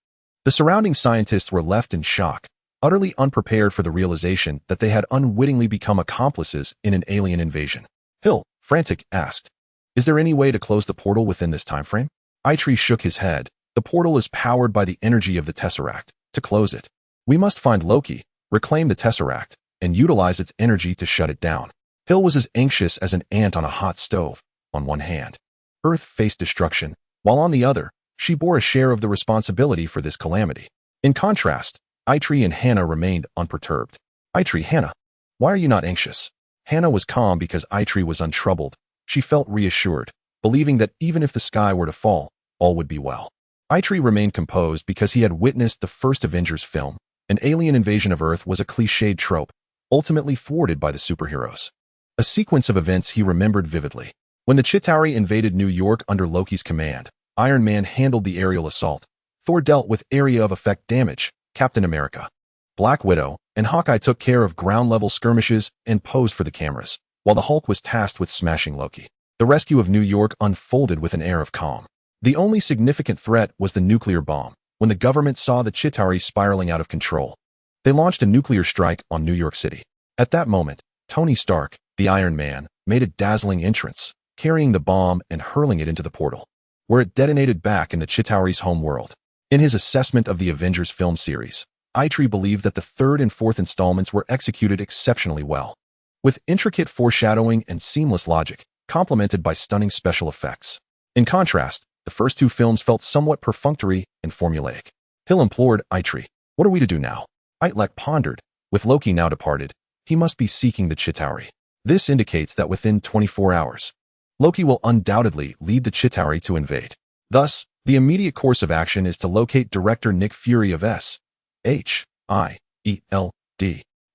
Speaker 1: The surrounding scientists were left in shock, utterly unprepared for the realization that they had unwittingly become accomplices in an alien invasion. S.H.I.E.L.D, frantic, asked, "Is there any way to close the portal within this time frame?" Itrek shook his head. "The portal is powered by the energy of the Tesseract. To close it, we must find Loki, reclaim the Tesseract, and utilize its energy to shut it down." S.H.I.E.L.D was as anxious as an ant on a hot stove. On one hand, Earth faced destruction, while on the other, she bore a share of the responsibility for this calamity. In contrast, Itrek and Hannah remained unperturbed. "Itrek, Hannah, why are you not anxious?" Hannah was calm because Itrek was untroubled. She felt reassured, believing that even if the sky were to fall, all would be well. Itrek remained composed because he had witnessed the first Avengers film. An alien invasion of Earth was a cliched trope, ultimately thwarted by the superheroes. A sequence of events he remembered vividly. When the Chitauri invaded New York under Loki's command, Iron Man handled the aerial assault. Thor dealt with area of effect damage. Captain America, Black Widow, and Hawkeye took care of ground-level skirmishes and posed for the cameras, while the Hulk was tasked with smashing Loki. The rescue of New York unfolded with an air of calm. The only significant threat was the nuclear bomb. When the government saw the Chitauri spiraling out of control, they launched a nuclear strike on New York City. At that moment, Tony Stark, the Iron Man, made a dazzling entrance, carrying the bomb and hurling it into the portal, where it detonated back in the Chitauri's home world. In his assessment of the Avengers film series, Itrek believed that the 3rd and 4th installments were executed exceptionally well, with intricate foreshadowing and seamless logic, complemented by stunning special effects. In contrast, the first 2 films felt somewhat perfunctory and formulaic. S.H.I.E.L.D implored Itrek, "What are we to do now?" Itrek pondered. With Loki now departed, he must be seeking the Chitauri. This indicates that within 24 hours, Loki will undoubtedly lead the Chitauri to invade. Thus, the immediate course of action is to locate director Nick Fury of S.H.I.E.L.D.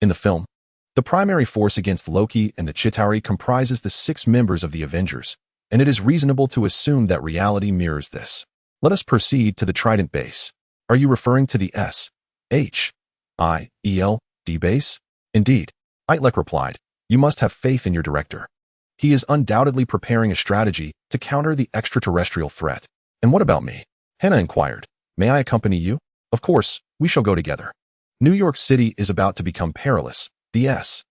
Speaker 1: In the film, the primary force against Loki and the Chitauri comprises the 6 members of the Avengers, and it is reasonable to assume that reality mirrors this. Let us proceed to the Trident base. Are you referring to the S.H.I.E.L.D. base? Indeed, Itrek replied. You must have faith in your director. He is undoubtedly preparing a strategy to counter the extraterrestrial threat. And what about me? Hannah inquired. May I accompany you? Of course, we shall go together. New York City is about to become perilous. The S.H.I.E.L.D.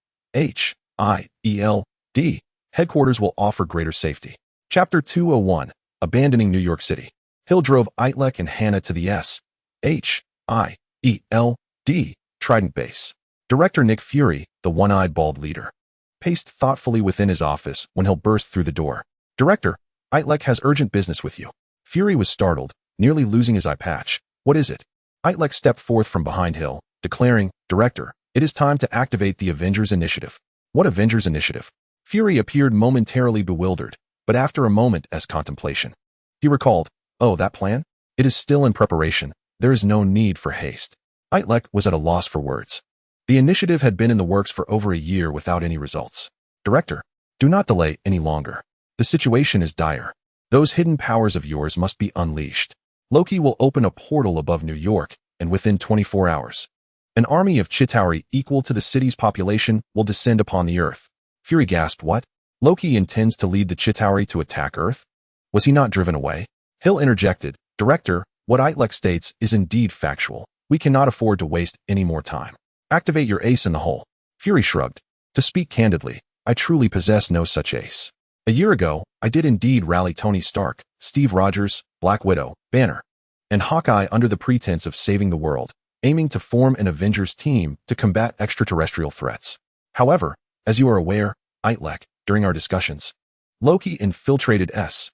Speaker 1: headquarters will offer greater safety. Chapter 201, Abandoning New York City. S.H.I.E.L.D drove Itrek and Hannah to the S.H.I.E.L.D. Trident base. Director Nick Fury, the one-eyed bald leader, paced thoughtfully within his office when Hill burst through the door. Director, Itrek has urgent business with you. Fury was startled, nearly losing his eye patch. What is it? Itrek stepped forth from behind Hill, declaring, Director, it is time to activate the Avengers Initiative. What Avengers Initiative? Fury appeared momentarily bewildered, but after a moment as contemplation, he recalled, oh, that plan? It is still in preparation, there is no need for haste. Itrek was at a loss for words. The initiative had been in the works for over a year without any results. Director, do not delay any longer. The situation is dire. Those hidden powers of yours must be unleashed. Loki will open a portal above New York, and within 24 hours, an army of Chitauri equal to the city's population will descend upon the Earth. Fury gasped, what? Loki intends to lead the Chitauri to attack Earth? Was he not driven away? Hill interjected, Director, what Itrek states is indeed factual. We cannot afford to waste any more time. Activate your ace in the hole. Fury shrugged. To speak candidly, I truly possess no such ace. A year ago, I did indeed rally Tony Stark, Steve Rogers, Black Widow, Banner, and Hawkeye under the pretense of saving the world, aiming to form an Avengers team to combat extraterrestrial threats. However, as you are aware, Itrek, during our discussions, Loki infiltrated S.H.I.E.L.D.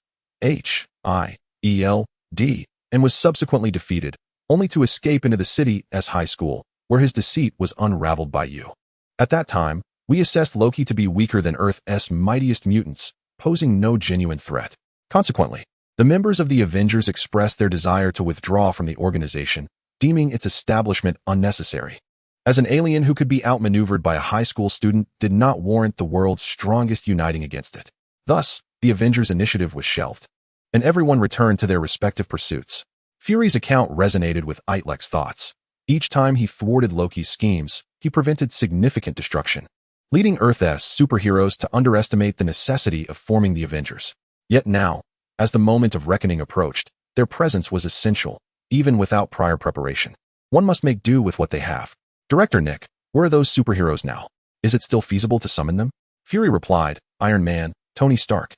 Speaker 1: and was subsequently defeated, only to escape into the city S.H.I.E.L.D, where his deceit was unraveled by you. At that time, we assessed Loki to be weaker than Earth's mightiest mutants, posing no genuine threat. Consequently, the members of the Avengers expressed their desire to withdraw from the organization, deeming its establishment unnecessary. As an alien who could be outmaneuvered by a high school student did not warrant the world's strongest uniting against it. Thus, the Avengers initiative was shelved, and everyone returned to their respective pursuits. Fury's account resonated with Itrek's thoughts. Each time he thwarted Loki's schemes, he prevented significant destruction, leading Earth's superheroes to underestimate the necessity of forming the Avengers. Yet now, as the moment of reckoning approached, their presence was essential, even without prior preparation. One must make do with what they have. Director Nick, where are those superheroes now? Is it still feasible to summon them? Fury replied, Iron Man, Tony Stark,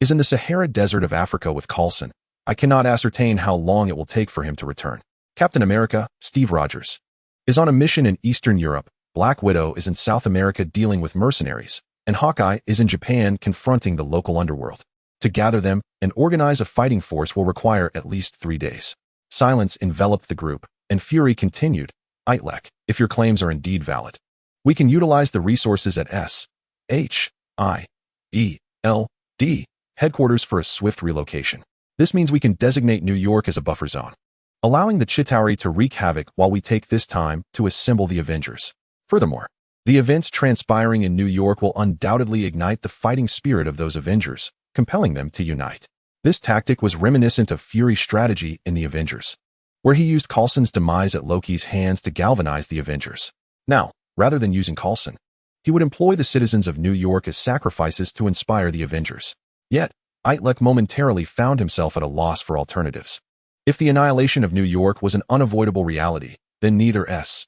Speaker 1: is in the Sahara Desert of Africa with Coulson. I cannot ascertain how long it will take for him to return. Captain America, Steve Rogers, is on a mission in Eastern Europe. Black Widow is in South America dealing with mercenaries, and Hawkeye is in Japan confronting the local underworld. To gather them and organize a fighting force will require at least 3 days. Silence enveloped the group, and Fury continued, Itrek, if your claims are indeed valid, we can utilize the resources at S.H.I.E.L.D. headquarters for a swift relocation. This means we can designate New York as a buffer zone, allowing the Chitauri to wreak havoc while we take this time to assemble the Avengers. Furthermore, the events transpiring in New York will undoubtedly ignite the fighting spirit of those Avengers, compelling them to unite. This tactic was reminiscent of Fury's strategy in the Avengers, where he used Coulson's demise at Loki's hands to galvanize the Avengers. Now, rather than using Coulson, he would employ the citizens of New York as sacrifices to inspire the Avengers. Yet, Itrek momentarily found himself at a loss for alternatives. If the annihilation of New York was an unavoidable reality, then neither S.H.I.E.L.D.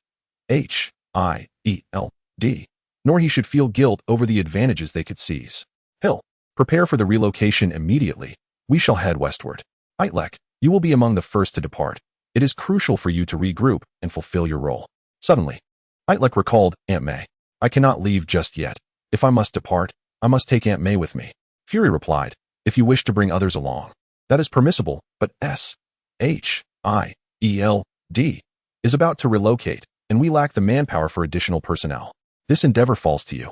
Speaker 1: nor he should feel guilt over the advantages they could seize. Hill, prepare for the relocation immediately. We shall head westward. Itrek, you will be among the first to depart. It is crucial for you to regroup and fulfill your role. Suddenly, Itrek recalled, Aunt May. I cannot leave just yet. If I must depart, I must take Aunt May with me. Fury replied, if you wish to bring others along, that is permissible, but S.H.I.E.L.D. is about to relocate, and we lack the manpower for additional personnel. This endeavor falls to you,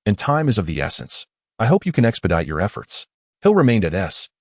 Speaker 1: and time is of the essence. I hope you can expedite your efforts. Hill remained at S.H.I.E.L.D.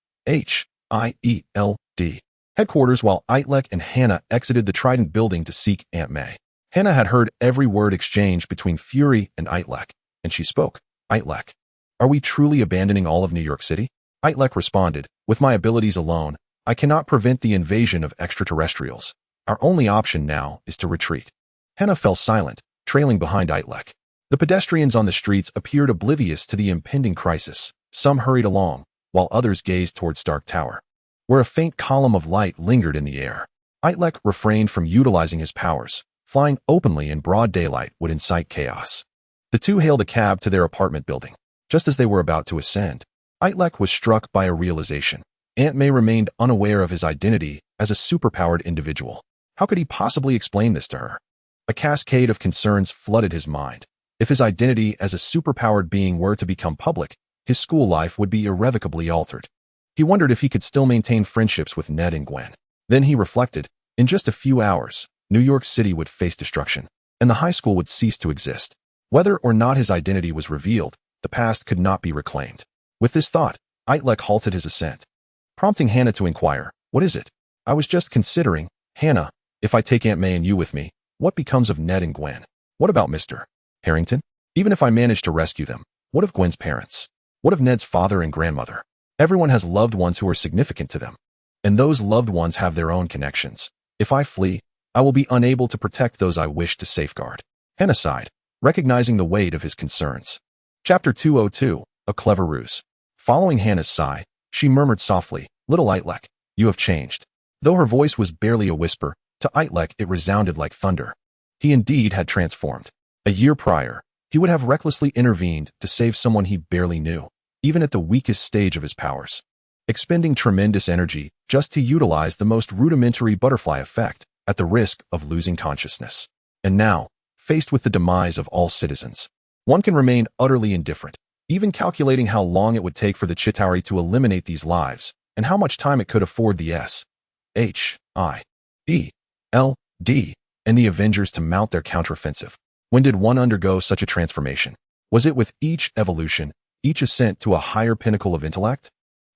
Speaker 1: headquarters while Itrek and Hannah exited the Trident building to seek Aunt May. Hannah had heard every word exchanged between Fury and Itrek, and she spoke. Itrek, are we truly abandoning all of New York City? Itrek responded, with my abilities alone, I cannot prevent the invasion of extraterrestrials. Our only option now is to retreat. Hannah fell silent, trailing behind Itrek. The pedestrians on the streets appeared oblivious to the impending crisis. Some hurried along, while others gazed toward Stark Tower, where a faint column of light lingered in the air. Itrek refrained from utilizing his powers. Flying openly in broad daylight would incite chaos. The two hailed a cab to their apartment building. Just as they were about to ascend, Itrek was struck by a realization. Aunt May remained unaware of his identity as a superpowered individual. How could he possibly explain this to her? A cascade of concerns flooded his mind. If his identity as a superpowered being were to become public, his school life would be irrevocably altered. He wondered if he could still maintain friendships with Ned and Gwen. Then he reflected, in just a few hours, New York City would face destruction, and the high school would cease to exist. Whether or not his identity was revealed, the past could not be reclaimed. With this thought, Itrek halted his ascent, prompting Hannah to inquire, what is it? I was just considering, Hannah, If I take Aunt May and you with me, what becomes of Ned and Gwen? What about Mr. Harrington? Even if I manage to rescue them, what of Gwen's parents? What of Ned's father and grandmother? Everyone has loved ones who are significant to them, and those loved ones have their own connections. If I flee, I will be unable to protect those I wish to safeguard. Hannah sighed, recognizing the weight of his concerns. Chapter 202, A Clever Ruse. Following Hannah's sigh, she murmured softly, "Little Itrek, you have changed." Though her voice was barely a whisper, to Itrek it resounded like thunder. He indeed had transformed. A year prior, he would have recklessly intervened to save someone he barely knew, even at the weakest stage of his powers, expending tremendous energy just to utilize the most rudimentary butterfly effect at the risk of losing consciousness. And now, faced with the demise of all citizens, one can remain utterly indifferent, even calculating how long it would take for the Chitauri to eliminate these lives and how much time it could afford the S.H.I.E.L.D and the Avengers to mount their counteroffensive. When did one undergo such a transformation? Was it with each evolution, each ascent to a higher pinnacle of intellect?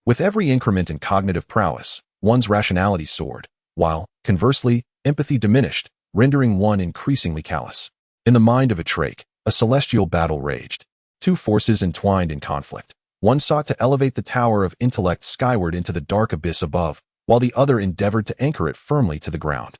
Speaker 1: With every increment in cognitive prowess, one's rationality soared, while, conversely, empathy diminished, rendering one increasingly callous. In the mind of Itrek, a celestial battle raged. Two forces entwined in conflict. One sought to elevate the tower of intellect skyward into the dark abyss above, while the other endeavored to anchor it firmly to the ground.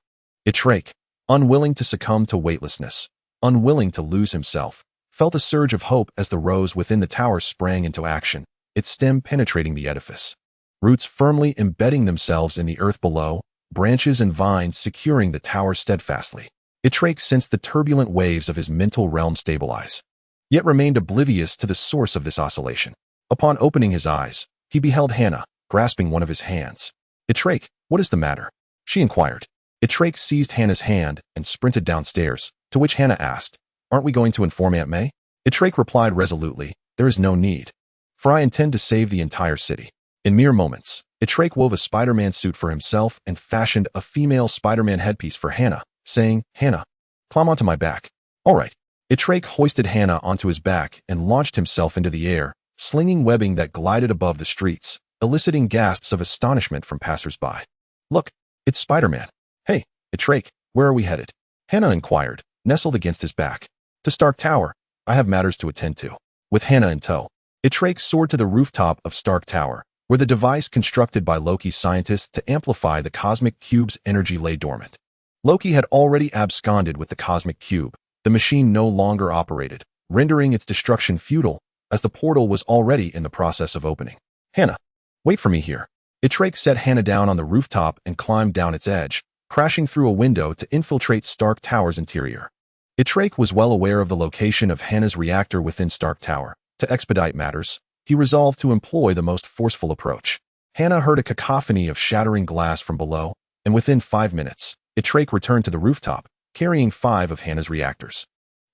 Speaker 1: Itrek, unwilling to succumb to weightlessness, unwilling to lose himself, felt a surge of hope as the rose within the tower sprang into action, its stem penetrating the edifice. Roots firmly embedding themselves in the earth below, branches and vines securing the tower steadfastly. Itrek sensed the turbulent waves of his mental realm stabilize, yet remained oblivious to the source of this oscillation. Upon opening his eyes, he beheld Hannah, grasping one of his hands. "Itrek, what is the matter?" she inquired. Itrek seized Hannah's hand and sprinted downstairs, to which Hannah asked, "Aren't we going to inform Aunt May?" Itrek replied resolutely, "There is no need, for I intend to save the entire city." In mere moments, Itrek wove a Spider-Man suit for himself and fashioned a female Spider-Man headpiece for Hannah, saying, "Hannah, climb onto my back." "All right." Itrek hoisted Hannah onto his back and launched himself into the air, slinging webbing that glided above the streets, eliciting gasps of astonishment from passers-by. "Look, it's Spider-Man." "Hey, Itrek, where are we headed?" Hannah inquired, nestled against his back. "To Stark Tower. I have matters to attend to." With Hannah in tow, Itrek soared to the rooftop of Stark Tower, where the device constructed by Loki's scientists to amplify the cosmic cube's energy lay dormant. Loki had already absconded with the cosmic cube. The machine no longer operated, rendering its destruction futile, as the portal was already in the process of opening. "Hannah, wait for me here." Itrek set Hannah down on the rooftop and climbed down its edge, crashing through a window to infiltrate Stark Tower's interior. Itrek was well aware of the location of Hannah's reactor within Stark Tower. To expedite matters, he resolved to employ the most forceful approach. Hannah heard a cacophony of shattering glass from below, and within 5 minutes, Itrek returned to the rooftop, carrying 5 of Hannah's reactors.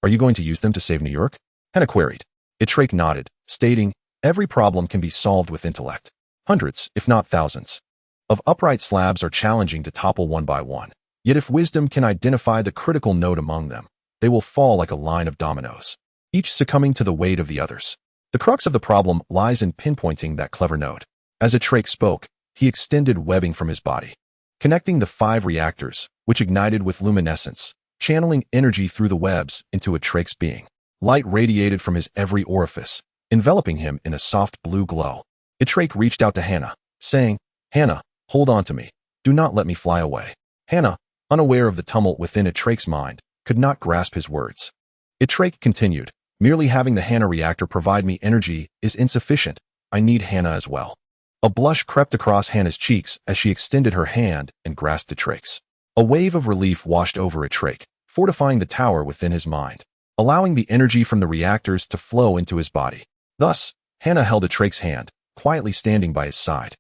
Speaker 1: "Are you going to use them to save New York?" Hannah queried. Itrek nodded, stating, "Every problem can be solved with intellect. Hundreds, if not thousands, of upright slabs are challenging to topple one by one. Yet if wisdom can identify the critical node among them, they will fall like a line of dominoes, each succumbing to the weight of the others. The crux of the problem lies in pinpointing that clever node." As Itrek spoke, he extended webbing from his body, connecting the 5 reactors, which ignited with luminescence, channeling energy through the webs into Itrek's being. Light radiated from his every orifice, enveloping him in a soft blue glow. Itrek reached out to Hannah, saying, "Hannah, hold on to me. Do not let me fly away." Hannah, unaware of the tumult within Itrek's mind, could not grasp his words. Itrek continued, "Merely having the Hannah reactor provide me energy is insufficient. I need Hannah as well." A blush crept across Hannah's cheeks as she extended her hand and grasped Itrek's. A wave of relief washed over Itrek, fortifying the tower within his mind, allowing the energy from the reactors to flow into his body. Thus, Hannah held Itrek's hand, quietly standing by his side.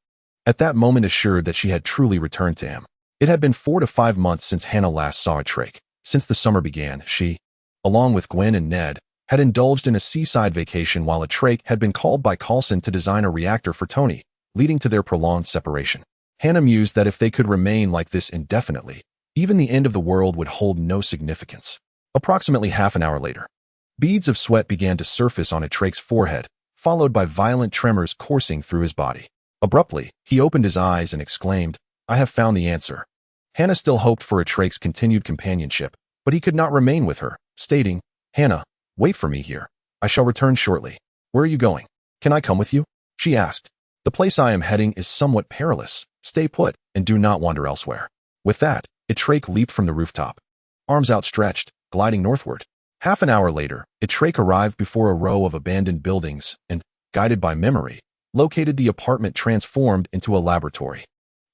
Speaker 1: At that moment assured that she had truly returned to him. It had been 4 to 5 months since Hannah last saw Itrek. Since the summer began, she, along with Gwen and Ned, had indulged in a seaside vacation while Itrek had been called by Coulson to design a reactor for Tony, leading to their prolonged separation. Hannah mused that if they could remain like this indefinitely, even the end of the world would hold no significance. Approximately half an hour later, beads of sweat began to surface on Itrek's forehead, followed by violent tremors coursing through his body. Abruptly, he opened his eyes and exclaimed, "I have found the answer." Hannah still hoped for Itrek's continued companionship, but he could not remain with her, stating, "Hannah, wait for me here. I shall return shortly." "Where are you going? Can I come with you?" she asked. "The place I am heading is somewhat perilous. Stay put and do not wander elsewhere." With that, Itrek leaped from the rooftop, arms outstretched, gliding northward. Half an hour later, Itrek arrived before a row of abandoned buildings and, guided by memory, located the apartment transformed into a laboratory.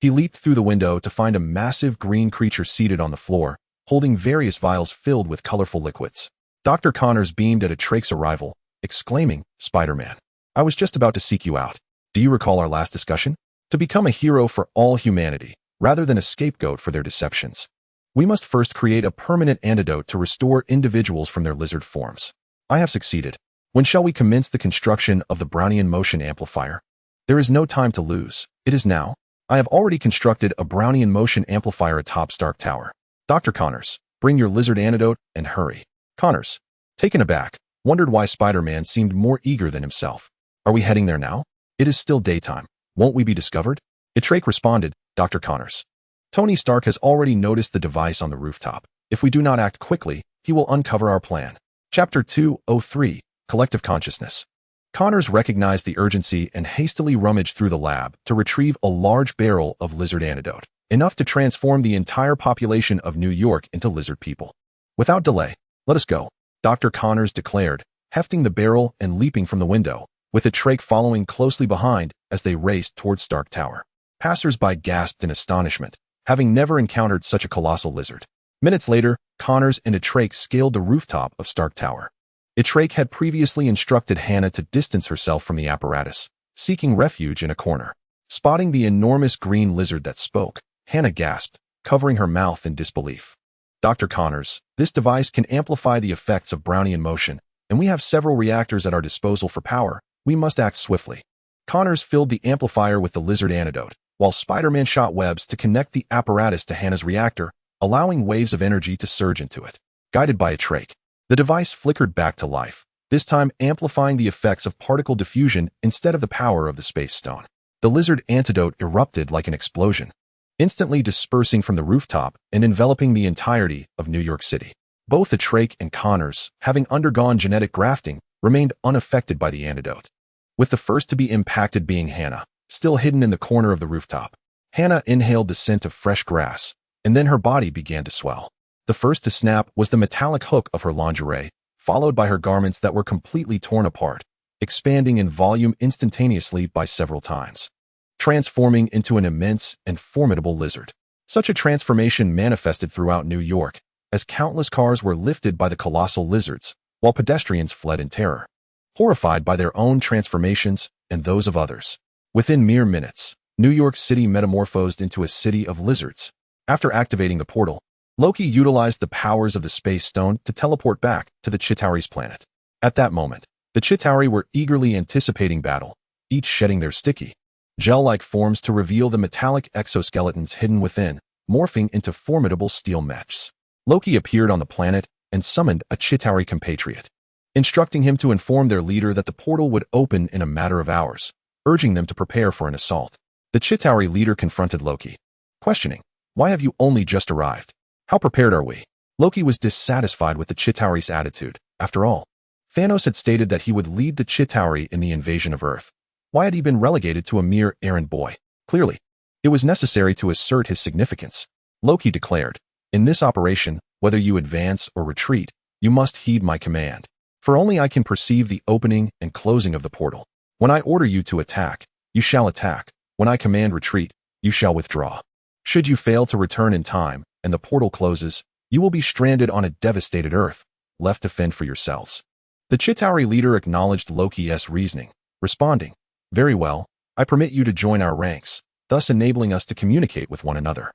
Speaker 1: He leaped through the window to find a massive green creature seated on the floor, holding various vials filled with colorful liquids. Dr. Connors beamed at Itrek's arrival, exclaiming, "Spider-Man, I was just about to seek you out. Do you recall our last discussion? To become a hero for all humanity, rather than a scapegoat for their deceptions, we must first create a permanent antidote to restore individuals from their lizard forms. I have succeeded. When shall we commence the construction of the Brownian motion amplifier? There is no time to lose. It is now. I have already constructed a Brownian motion amplifier atop Stark Tower. Dr. Connors, bring your lizard antidote and hurry." Connors, taken aback, wondered why Spider-Man seemed more eager than himself. "Are we heading there now? It is still daytime. Won't we be discovered?" Itrek responded, "Dr. Connors, Tony Stark has already noticed the device on the rooftop. If we do not act quickly, he will uncover our plan." Chapter 203, Collective Consciousness. Connors recognized the urgency and hastily rummaged through the lab to retrieve a large barrel of lizard antidote, enough to transform the entire population of New York into lizard people. "Without delay, let us go," Dr. Connors declared, hefting the barrel and leaping from the window, with Itrek following closely behind as they raced towards Stark Tower. Passers-by gasped in astonishment, having never encountered such a colossal lizard. Minutes later, Connors and Itrek scaled the rooftop of Stark Tower. Itrek had previously instructed Hannah to distance herself from the apparatus, seeking refuge in a corner. Spotting the enormous green lizard that spoke, Hannah gasped, covering her mouth in disbelief. "Dr. Connors, this device can amplify the effects of Brownian motion, and we have several reactors at our disposal for power. We must act swiftly." Connors filled the amplifier with the lizard antidote, while Spider-Man shot webs to connect the apparatus to Hannah's reactor, allowing waves of energy to surge into it. Guided by Itrek, the device flickered back to life, this time amplifying the effects of particle diffusion instead of the power of the space stone. The lizard antidote erupted like an explosion, instantly dispersing from the rooftop and enveloping the entirety of New York City. Both Itrek and Connors, having undergone genetic grafting, remained unaffected by the antidote, with the first to be impacted being Hannah, still hidden in the corner of the rooftop. Hannah inhaled the scent of fresh grass, and then her body began to swell. The first to snap was the metallic hook of her lingerie, followed by her garments that were completely torn apart, expanding in volume instantaneously by several times, transforming into an immense and formidable lizard. Such a transformation manifested throughout New York, as countless cars were lifted by the colossal lizards, while pedestrians fled in terror, horrified by their own transformations and those of others. Within mere minutes, New York City metamorphosed into a city of lizards. After activating the portal, Loki utilized the powers of the Space Stone to teleport back to the Chitauri's planet. At that moment, the Chitauri were eagerly anticipating battle, each shedding their sticky, gel-like forms to reveal the metallic exoskeletons hidden within, morphing into formidable steel mechs. Loki appeared on the planet and summoned a Chitauri compatriot, instructing him to inform their leader that the portal would open in a matter of hours, urging them to prepare for an assault. The Chitauri leader confronted Loki, questioning, "Why have you only just arrived? How prepared are we?" Loki was dissatisfied with the Chitauri's attitude. After all, Thanos had stated that he would lead the Chitauri in the invasion of Earth. Why had he been relegated to a mere errand boy? Clearly, it was necessary to assert his significance. Loki declared, "In this operation, whether you advance or retreat, you must heed my command. For only I can perceive the opening and closing of the portal. When I order you to attack, you shall attack. When I command retreat, you shall withdraw. Should you fail to return in time, and the portal closes, you will be stranded on a devastated Earth, left to fend for yourselves." The Chitauri leader acknowledged Loki's reasoning, responding, "Very well, I permit you to join our ranks, thus enabling us to communicate with one another."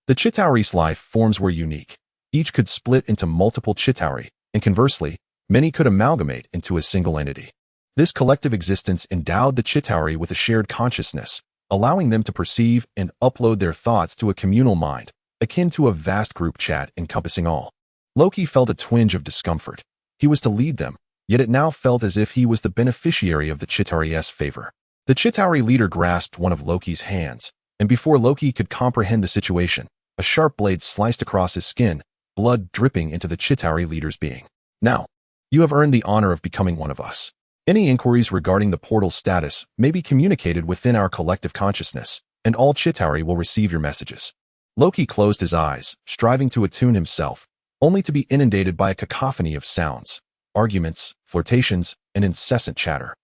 Speaker 1: The Chitauri's life forms were unique. Each could split into multiple Chitauri, and conversely, many could amalgamate into a single entity. This collective existence endowed the Chitauri with a shared consciousness, allowing them to perceive and upload their thoughts to a communal mind, akin to a vast group chat encompassing all. Loki felt a twinge of discomfort. He was to lead them, yet it now felt as if he was the beneficiary of the Chitauri's favor. The Chitauri leader grasped one of Loki's hands, and before Loki could comprehend the situation, A sharp blade sliced across his skin, blood dripping into the Chitauri leader's being. Now, you have earned the honor of becoming one of us. Any inquiries regarding the portal's status may be communicated within our collective consciousness, and all Chitauri will receive your messages. Loki closed his eyes, striving to attune himself, only to be inundated by a cacophony of sounds, arguments, flirtations, and incessant chatter.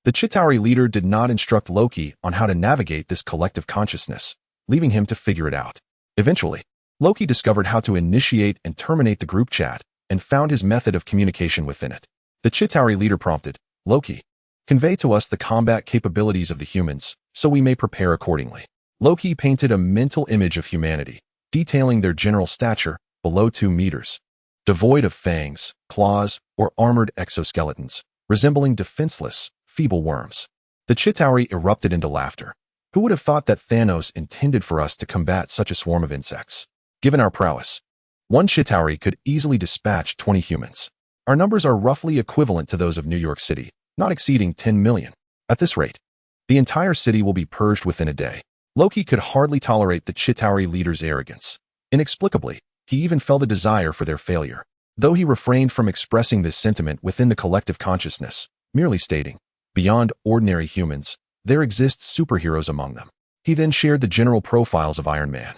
Speaker 1: The Chitauri leader did not instruct Loki on how to navigate this collective consciousness, leaving him to figure it out. Eventually, Loki discovered how to initiate and terminate the group chat and found his method of communication within it. The Chitauri leader prompted, Loki, convey to us the combat capabilities of the humans, so we may prepare accordingly. Loki painted a mental image of humanity, detailing their general stature below 2 meters, devoid of fangs, claws, or armored exoskeletons, resembling defenseless, feeble worms. The Chitauri erupted into laughter. Who would have thought that Thanos intended for us to combat such a swarm of insects? Given our prowess, one Chitauri could easily dispatch 20 humans. Our numbers are roughly equivalent to those of New York City, not exceeding 10 million. At this rate, the entire city will be purged within a day. Loki could hardly tolerate the Chitauri leader's arrogance. Inexplicably, he even felt a desire for their failure. Though he refrained from expressing this sentiment within the collective consciousness, merely stating, beyond ordinary humans, there exist superheroes among them. He then shared the general profiles of Iron Man,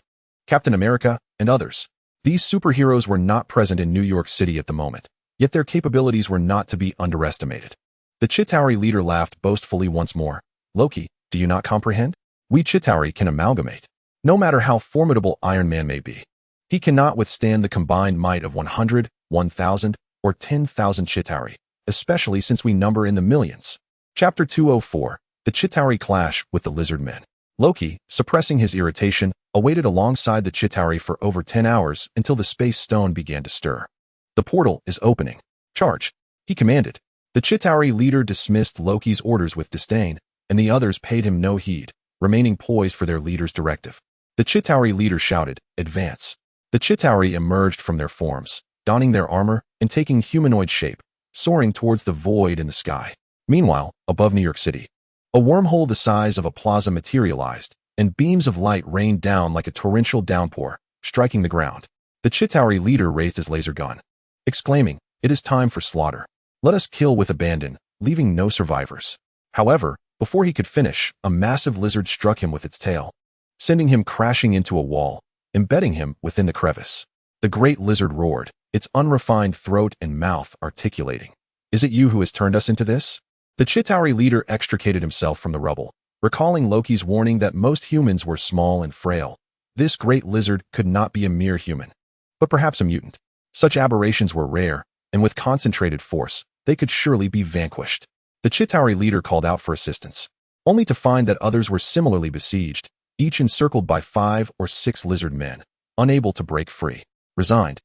Speaker 1: Captain America, and others. These superheroes were not present in New York City at the moment, yet their capabilities were not to be underestimated. The Chitauri leader laughed boastfully once more. Loki, do you not comprehend? We Chitauri can amalgamate. No matter how formidable Iron Man may be, he cannot withstand the combined might of 100, 1,000, or 10,000 Chitauri, especially since we number in the millions. Chapter 204, The Chitauri Clash with the Lizard Men. Loki, suppressing his irritation, awaited alongside the Chitauri for over 10 hours until the space stone began to stir. The portal is opening. Charge, he commanded. The Chitauri leader dismissed Loki's orders with disdain, and the others paid him no heed, remaining poised for their leader's directive. The Chitauri leader shouted, advance. The Chitauri emerged from their forms, donning their armor and taking humanoid shape, soaring towards the void in the sky. Meanwhile, above New York City, a wormhole the size of a plaza materialized, and beams of light rained down like a torrential downpour, striking the ground. The Chitauri leader raised his laser gun, exclaiming, it is time for slaughter. Let us kill with abandon, leaving no survivors. However, before he could finish, a massive lizard struck him with its tail, sending him crashing into a wall, embedding him within the crevice. The great lizard roared, its unrefined throat and mouth articulating. Is it you who has turned us into this? The Chitauri leader extricated himself from the rubble, recalling Loki's warning that most humans were small and frail. This great lizard could not be a mere human, but perhaps a mutant. Such aberrations were rare, and with concentrated force, they could surely be vanquished. The Chitauri leader called out for assistance, only to find that others were similarly besieged, each encircled by 5 or 6 lizard men, unable to break free. Resigned,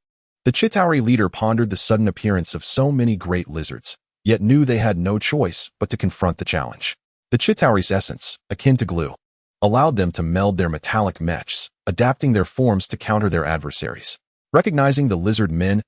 Speaker 1: the Chitauri leader pondered the sudden appearance of so many great lizards, yet knew they had no choice but to confront the challenge. The Chitauri's essence, akin to glue, allowed them to meld their metallic meshs, adapting their forms to counter their adversaries. Recognizing the lizard men's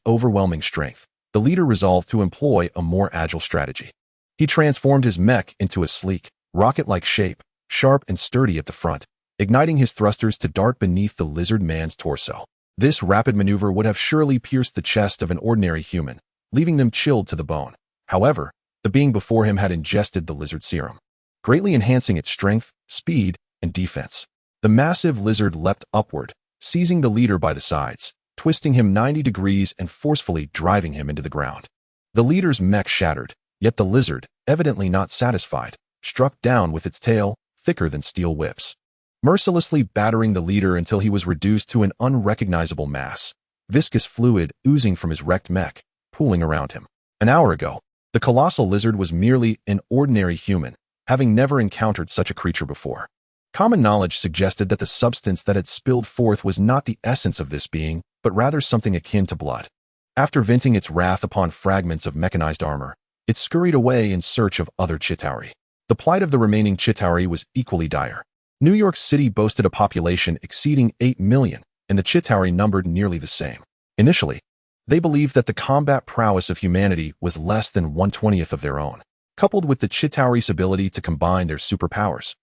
Speaker 1: overwhelming strength, the leader resolved to employ a more agile strategy. He transformed his mech into a sleek, rocket-like shape, sharp and sturdy at the front, igniting his thrusters to dart beneath the lizard man's torso. This rapid maneuver would have surely pierced the chest of an ordinary human, leaving them chilled to the bone. However, the being before him had ingested the lizard serum, greatly enhancing its strength, speed, and defense. The massive lizard leapt upward, seizing the leader by the sides, twisting him 90 degrees and forcefully driving him into the ground. The leader's mech shattered, yet the lizard, evidently not satisfied, struck down with its tail, thicker than steel whips, mercilessly battering the leader until he was reduced to an unrecognizable mass, viscous fluid oozing from his wrecked mech, pooling around him. An hour ago, the colossal lizard was merely an ordinary human, having never encountered such a creature before. Common knowledge suggested that the substance that had spilled forth was not the essence of this being, but rather something akin to blood. After venting its wrath upon fragments of mechanized armor, it scurried away in search of other Chitauri. The plight of the remaining Chitauri was equally dire. New York City boasted a population exceeding 8 million, and the Chitauri numbered nearly the same. Initially, they believed that the combat prowess of humanity was less than 1/20th of their own. Coupled with the Chitauri's ability to combine their superpowers,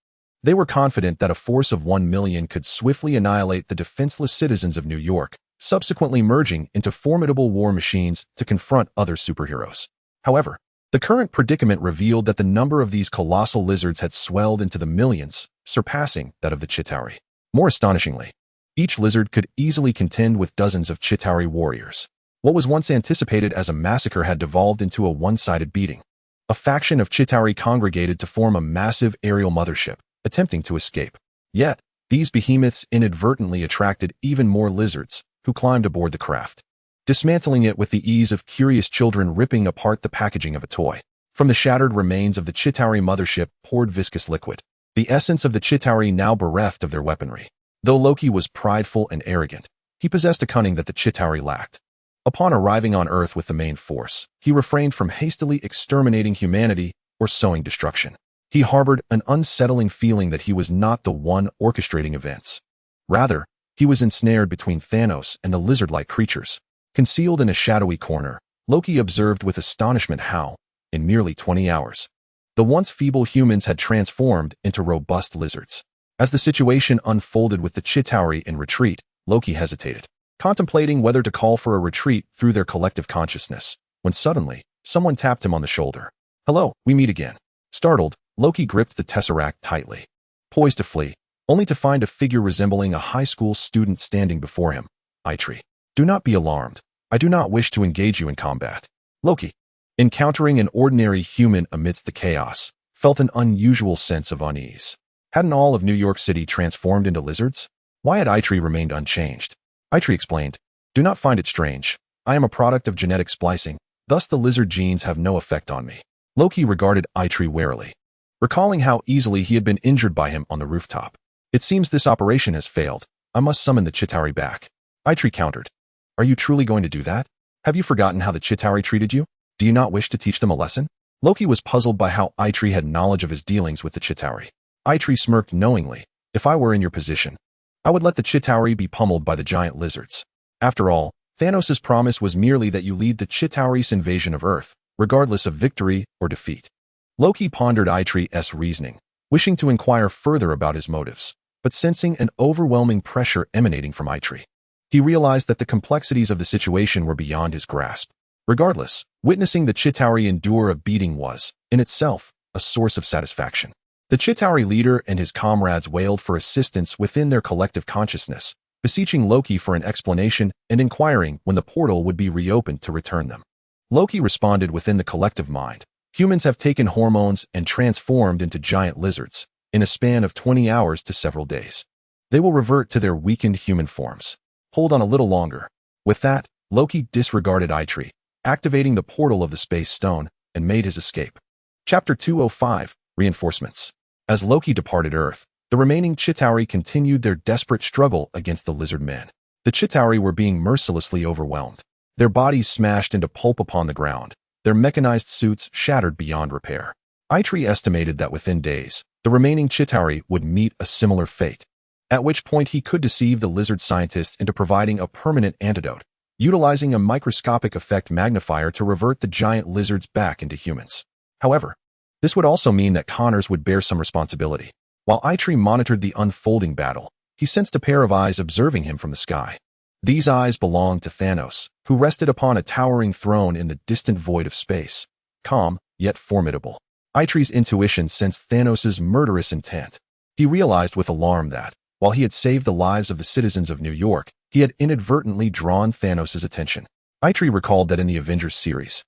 Speaker 1: They were confident that a force of 1 million could swiftly annihilate the defenseless citizens of New York, subsequently merging into formidable war machines to confront other superheroes. However, the current predicament revealed that the number of these colossal lizards had swelled into the millions, surpassing that of the Chitauri. More astonishingly, each lizard could easily contend with dozens of Chitauri warriors. What was once anticipated as a massacre had devolved into a one-sided beating. A faction of Chitauri congregated to form a massive aerial mothership, attempting to escape. Yet, these behemoths inadvertently attracted even more lizards, who climbed aboard the craft, dismantling it with the ease of curious children ripping apart the packaging of a toy. From the shattered remains of the Chitauri mothership poured viscous liquid, the essence of the Chitauri now bereft of their weaponry. Though Loki was prideful and arrogant, he possessed a cunning that the Chitauri lacked. Upon arriving on Earth with the main force, he refrained from hastily exterminating humanity or sowing destruction. He harbored an unsettling feeling that he was not the one orchestrating events. Rather, he was ensnared between Thanos and the lizard-like creatures. Concealed in a shadowy corner, Loki observed with astonishment how, in merely 20 hours, the once feeble humans had transformed into robust lizards. As the situation unfolded with the Chitauri in retreat, Loki hesitated, contemplating whether to call for a retreat through their collective consciousness, when suddenly, someone tapped him on the shoulder. "Hello, we meet again." Startled, Loki gripped the tesseract tightly, poised to flee, only to find a figure resembling a high school student standing before him. "Itrek, do not be alarmed. I do not wish to engage you in combat." Loki, encountering an ordinary human amidst the chaos, felt an unusual sense of unease. Hadn't all of New York City transformed into lizards? Why had Itrek remained unchanged? Itrek explained, "Do not find it strange. I am a product of genetic splicing, thus the lizard genes have no effect on me." Loki regarded Itrek warily, recalling how easily he had been injured by him on the rooftop. "It seems this operation has failed. I must summon the Chitauri back." Itrek countered, "Are you truly going to do that? Have you forgotten how the Chitauri treated you? Do you not wish to teach them a lesson?" Loki was puzzled by how Itrek had knowledge of his dealings with the Chitauri. Itrek smirked knowingly. "If I were in your position, I would let the Chitauri be pummeled by the giant lizards. After all, Thanos' promise was merely that you lead the Chitauri's invasion of Earth, regardless of victory or defeat." Loki pondered Itrek's reasoning, wishing to inquire further about his motives, but sensing an overwhelming pressure emanating from Itrek. He realized that the complexities of the situation were beyond his grasp. Regardless, witnessing the Chitauri endure a beating was, in itself, a source of satisfaction. The Chitauri leader and his comrades wailed for assistance within their collective consciousness, beseeching Loki for an explanation and inquiring when the portal would be reopened to return them. Loki responded within the collective mind. "Humans have taken hormones and transformed into giant lizards, in a span of 20 hours to several days. They will revert to their weakened human forms. Hold on a little longer." With that, Loki disregarded Itrek, activating the portal of the Space Stone, and made his escape. Chapter 205, Reinforcements. As Loki departed Earth, the remaining Chitauri continued their desperate struggle against the lizard men. The Chitauri were being mercilessly overwhelmed, their bodies smashed into pulp upon the ground, their mechanized suits shattered beyond repair. Itrek estimated that within days, the remaining Chitauri would meet a similar fate, at which point he could deceive the lizard scientists into providing a permanent antidote, utilizing a microscopic effect magnifier to revert the giant lizards back into humans. However, this would also mean that Connors would bear some responsibility. While Itrek monitored the unfolding battle, he sensed a pair of eyes observing him from the sky. These eyes belonged to Thanos, who rested upon a towering throne in the distant void of space, calm, yet formidable. Itrek's intuition sensed Thanos' murderous intent. He realized with alarm that, while he had saved the lives of the citizens of New York, he had inadvertently drawn Thanos' attention. Itrek recalled that in the Avengers series,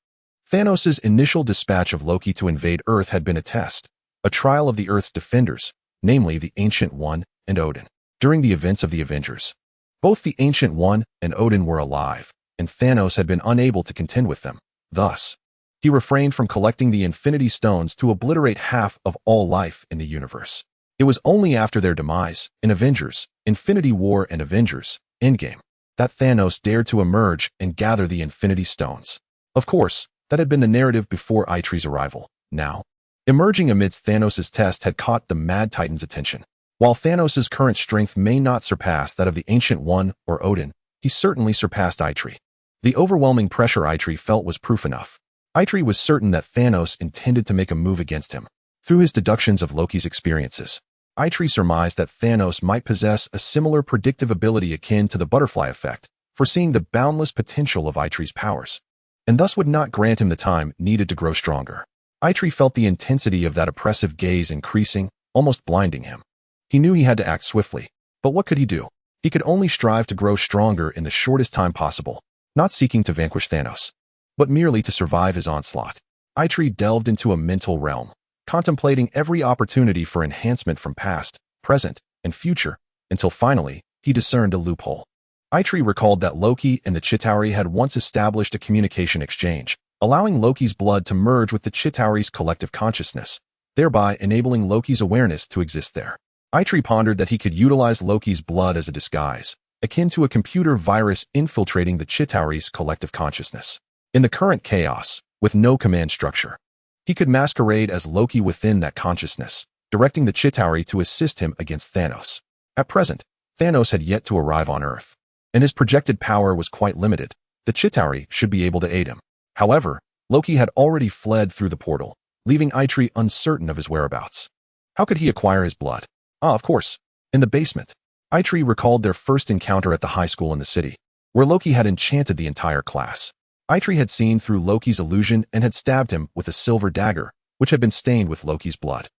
Speaker 1: Thanos' initial dispatch of Loki to invade Earth had been a test, a trial of the Earth's defenders, namely the Ancient One and Odin. During the events of the Avengers, both the Ancient One and Odin were alive, and Thanos had been unable to contend with them. Thus, he refrained from collecting the Infinity Stones to obliterate half of all life in the universe. It was only after their demise, in Avengers, Infinity War and Avengers, Endgame, that Thanos dared to emerge and gather the Infinity Stones. Of course, that had been the narrative before Itrek's arrival. Now, emerging amidst Thanos' test had caught the Mad Titan's attention. While Thanos' current strength may not surpass that of the Ancient One or Odin, he certainly surpassed Itrek. The overwhelming pressure Itrek felt was proof enough. Itrek was certain that Thanos intended to make a move against him. Through his deductions of Loki's experiences, Itrek surmised that Thanos might possess a similar predictive ability akin to the butterfly effect, foreseeing the boundless potential of Itrek's powers, and thus would not grant him the time needed to grow stronger. Itrek felt the intensity of that oppressive gaze increasing, almost blinding him. He knew he had to act swiftly, but what could he do? He could only strive to grow stronger in the shortest time possible, not seeking to vanquish Thanos, but merely to survive his onslaught. Itrek delved into a mental realm, contemplating every opportunity for enhancement from past, present, and future, until finally, he discerned a loophole. Itrek recalled that Loki and the Chitauri had once established a communication exchange, allowing Loki's blood to merge with the Chitauri's collective consciousness, thereby enabling Loki's awareness to exist there. Itrek pondered that he could utilize Loki's blood as a disguise, akin to a computer virus infiltrating the Chitauri's collective consciousness. In the current chaos, with no command structure, he could masquerade as Loki within that consciousness, directing the Chitauri to assist him against Thanos. At present, Thanos had yet to arrive on Earth, and his projected power was quite limited. The Chitauri should be able to aid him. However, Loki had already fled through the portal, leaving Itrek uncertain of his whereabouts. How could he acquire his blood? Of course, in the basement. Itrek recalled their first encounter at the high school in the city, where Loki had enchanted the entire class. Itrek had seen through Loki's illusion and had stabbed him with a silver dagger, which had been stained with Loki's blood.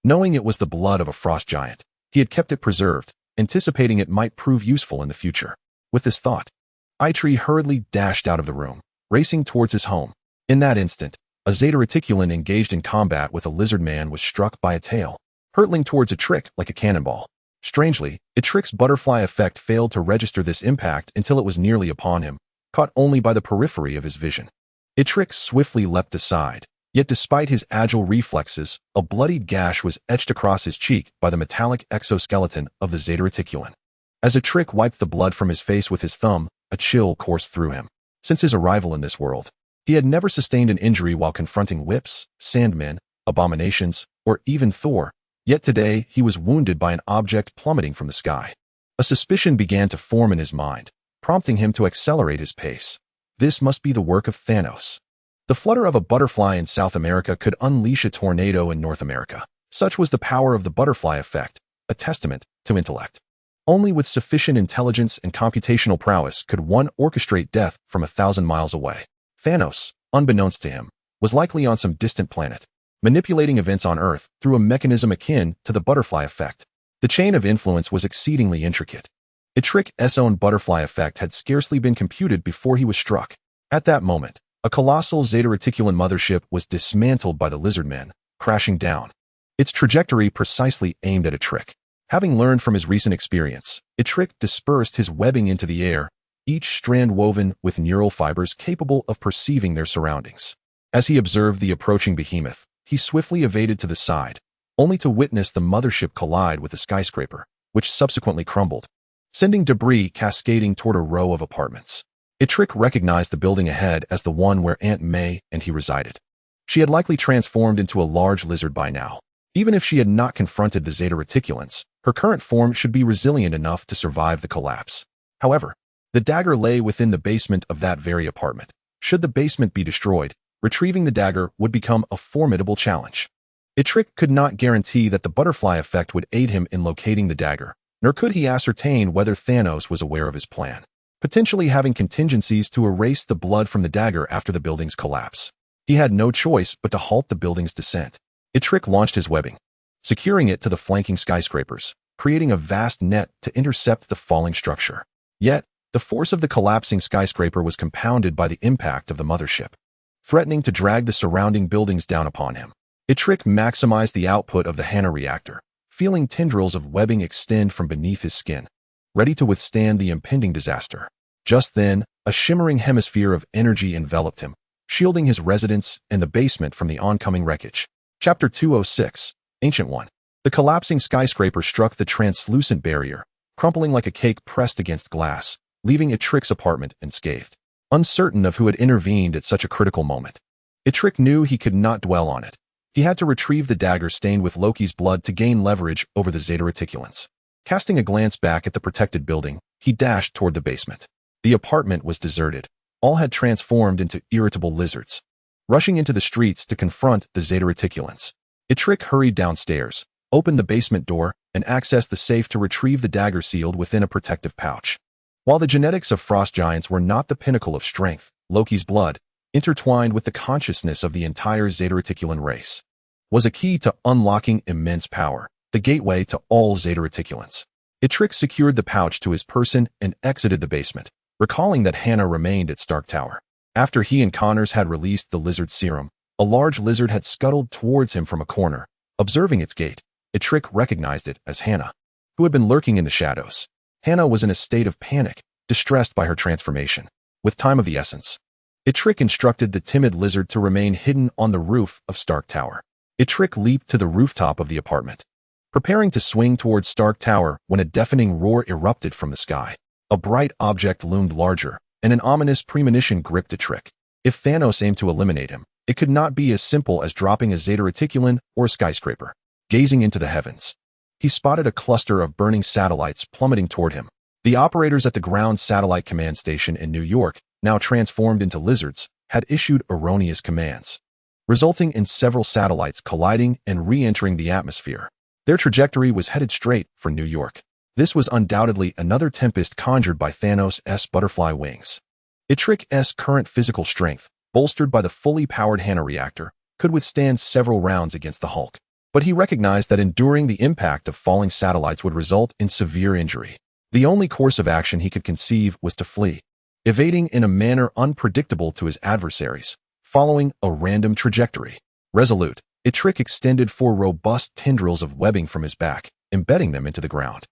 Speaker 1: Knowing it was the blood of a frost giant, he had kept it preserved, anticipating it might prove useful in the future. With this thought, Itrek hurriedly dashed out of the room, racing towards his home. In that instant, a Zeta Reticulan engaged in combat with a lizard man was struck by a tail, hurtling towards Itrek like a cannonball. Strangely, Itrek's butterfly effect failed to register this impact until it was nearly upon him, caught only by the periphery of his vision. Itrek swiftly leapt aside, yet despite his agile reflexes, a bloodied gash was etched across his cheek by the metallic exoskeleton of the Zeta Reticulan. As Itrek wiped the blood from his face with his thumb, a chill coursed through him. Since his arrival in this world, he had never sustained an injury while confronting whips, sandmen, abominations, or even Thor, yet today he was wounded by an object plummeting from the sky. A suspicion began to form in his mind, prompting him to accelerate his pace. This must be the work of Thanos. The flutter of a butterfly in South America could unleash a tornado in North America. Such was the power of the butterfly effect, a testament to intellect. Only with sufficient intelligence and computational prowess could one orchestrate death from 1,000 miles away. Thanos, unbeknownst to him, was likely on some distant planet, manipulating events on Earth through a mechanism akin to the butterfly effect. The chain of influence was exceedingly intricate. Itrek's own butterfly effect had scarcely been computed before he was struck. At that moment, a colossal Zeta Reticulan mothership was dismantled by the lizard men, crashing down, its trajectory precisely aimed at Itrek. Having learned from his recent experience, Itrek dispersed his webbing into the air, each strand woven with neural fibers capable of perceiving their surroundings. As he observed the approaching behemoth, he swiftly evaded to the side, only to witness the mothership collide with a skyscraper, which subsequently crumbled, sending debris cascading toward a row of apartments. Itrek recognized the building ahead as the one where Aunt May and he resided. She had likely transformed into a large lizard by now. Even if she had not confronted the Zeta Reticulans, her current form should be resilient enough to survive the collapse. However, the dagger lay within the basement of that very apartment. Should the basement be destroyed, retrieving the dagger would become a formidable challenge. Itrek could not guarantee that the butterfly effect would aid him in locating the dagger, nor could he ascertain whether Thanos was aware of his plan, potentially having contingencies to erase the blood from the dagger after the building's collapse. He had no choice but to halt the building's descent. Itrek launched his webbing, securing it to the flanking skyscrapers, creating a vast net to intercept the falling structure. Yet, the force of the collapsing skyscraper was compounded by the impact of the mothership, threatening to drag the surrounding buildings down upon him. Itrek maximized the output of the Hana reactor, feeling tendrils of webbing extend from beneath his skin, ready to withstand the impending disaster. Just then, a shimmering hemisphere of energy enveloped him, shielding his residence and the basement from the oncoming wreckage. Chapter 206, Ancient One. The collapsing skyscraper struck the translucent barrier, crumpling like a cake pressed against glass, leaving Itrek's apartment unscathed. Uncertain of who had intervened at such a critical moment, Itrek knew he could not dwell on it. He had to retrieve the dagger stained with Loki's blood to gain leverage over the Zeta Reticulans. Casting a glance back at the protected building, he dashed toward the basement. The apartment was deserted. All had transformed into irritable lizards, rushing into the streets to confront the Zeta Reticulans. Itrek hurried downstairs, opened the basement door, and accessed the safe to retrieve the dagger sealed within a protective pouch. While the genetics of frost giants were not the pinnacle of strength, Loki's blood, intertwined with the consciousness of the entire Zeta Reticulan race, was a key to unlocking immense power, the gateway to all Zeta Reticulans. Itrek secured the pouch to his person and exited the basement, recalling that Hannah remained at Stark Tower. After he and Connors had released the lizard serum, a large lizard had scuttled towards him from a corner. Observing its gait, Itrek recognized it as Hannah, who had been lurking in the shadows. Hannah was in a state of panic, distressed by her transformation. With time of the essence, Itrek instructed the timid lizard to remain hidden on the roof of Stark Tower. Itrek leaped to the rooftop of the apartment, preparing to swing towards Stark Tower when a deafening roar erupted from the sky. A bright object loomed larger, and an ominous premonition gripped Itrek. If Thanos aimed to eliminate him, it could not be as simple as dropping a Zeta Reticulan or a skyscraper. Gazing into the heavens, he spotted a cluster of burning satellites plummeting toward him. The operators at the Ground Satellite Command Station in New York, now transformed into lizards, had issued erroneous commands, resulting in several satellites colliding and re-entering the atmosphere. Their trajectory was headed straight for New York. This was undoubtedly another tempest conjured by Thanos' butterfly wings. Itrek's current physical strength, bolstered by the fully powered Hannah reactor, could withstand several rounds against the Hulk. But he recognized that enduring the impact of falling satellites would result in severe injury. The only course of action he could conceive was to flee, evading in a manner unpredictable to his adversaries, following a random trajectory. Resolute, Itrek extended 4 robust tendrils of webbing from his back, embedding them into the ground.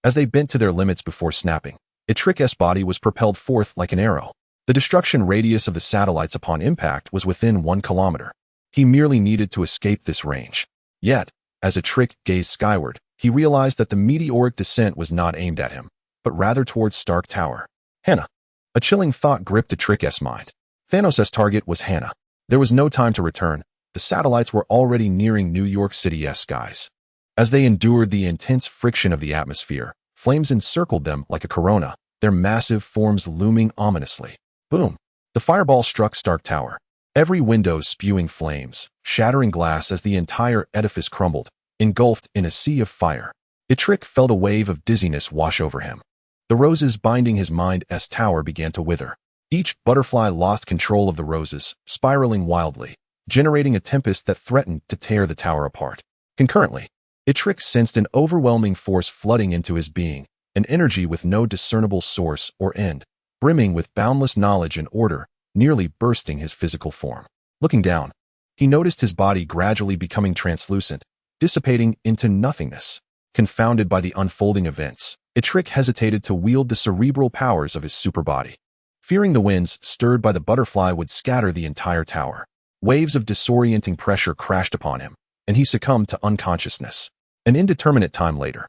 Speaker 1: As they bent to their limits before snapping, Itrek's body was propelled forth like an arrow. The destruction radius of the satellites upon impact was within 1 kilometer. He merely needed to escape this range. Yet, as Itrek gazed skyward, he realized that the meteoric descent was not aimed at him, but rather towards Stark Tower. Hannah. A chilling thought gripped Itrek's mind. Thanos' target was Hannah. There was no time to return. The satellites were already nearing New York City's skies. As they endured the intense friction of the atmosphere, flames encircled them like a corona, their massive forms looming ominously. Boom! The fireball struck Stark Tower, every window spewing flames, shattering glass as the entire edifice crumbled, engulfed in a sea of fire. Itrek felt a wave of dizziness wash over him. The roses binding his mind's tower began to wither. Each butterfly lost control of the roses, spiraling wildly, generating a tempest that threatened to tear the tower apart. Concurrently, Itrek sensed an overwhelming force flooding into his being, an energy with no discernible source or end, brimming with boundless knowledge and order, nearly bursting his physical form. Looking down, he noticed his body gradually becoming translucent, dissipating into nothingness. Confounded by the unfolding events, Itrek hesitated to wield the cerebral powers of his superbody. Fearing the winds stirred by the butterfly would scatter the entire tower. Waves of disorienting pressure crashed upon him, and he succumbed to unconsciousness. An indeterminate time later,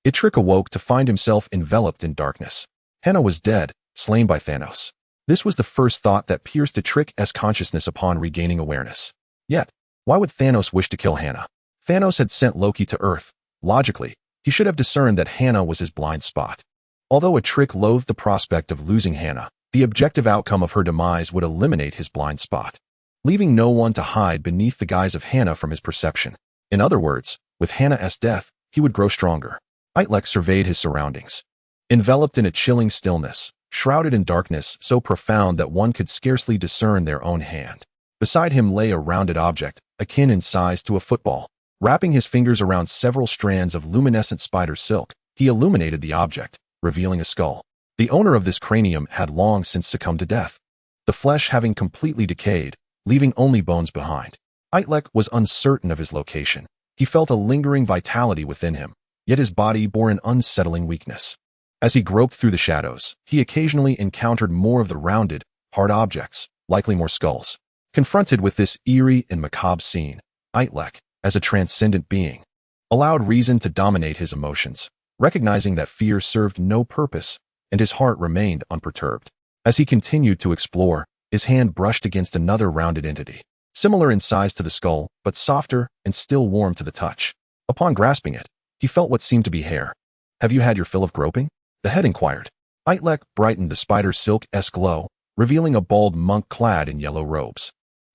Speaker 1: Itrek awoke to find himself enveloped in darkness. Hannah was dead, slain by Thanos. This was the first thought that pierced Itrek's consciousness upon regaining awareness. Yet, why would Thanos wish to kill Hannah? Thanos had sent Loki to Earth. Logically, he should have discerned that Hannah was his blind spot. Although Itrek loathed the prospect of losing Hannah, the objective outcome of her demise would eliminate his blind spot, leaving no one to hide beneath the guise of Hannah from his perception. In other words, with Hannah's death, he would grow stronger. Itrek surveyed his surroundings. Enveloped in a chilling stillness, shrouded in darkness so profound that one could scarcely discern their own hand. Beside him lay a rounded object, akin in size to a football. Wrapping his fingers around several strands of luminescent spider silk, he illuminated the object, revealing a skull. The owner of this cranium had long since succumbed to death, the flesh having completely decayed, leaving only bones behind. Itrek was uncertain of his location. He felt a lingering vitality within him, yet his body bore an unsettling weakness. As he groped through the shadows, he occasionally encountered more of the rounded, hard objects, likely more skulls. Confronted with this eerie and macabre scene, Itrek, as a transcendent being, allowed reason to dominate his emotions, recognizing that fear served no purpose, and his heart remained unperturbed. As he continued to explore, his hand brushed against another rounded entity, similar in size to the skull, but softer and still warm to the touch. Upon grasping it, he felt what seemed to be hair. "Have you had your fill of groping?" the head inquired. Itrek brightened the spider silk-esque glow, revealing a bald monk clad in yellow robes,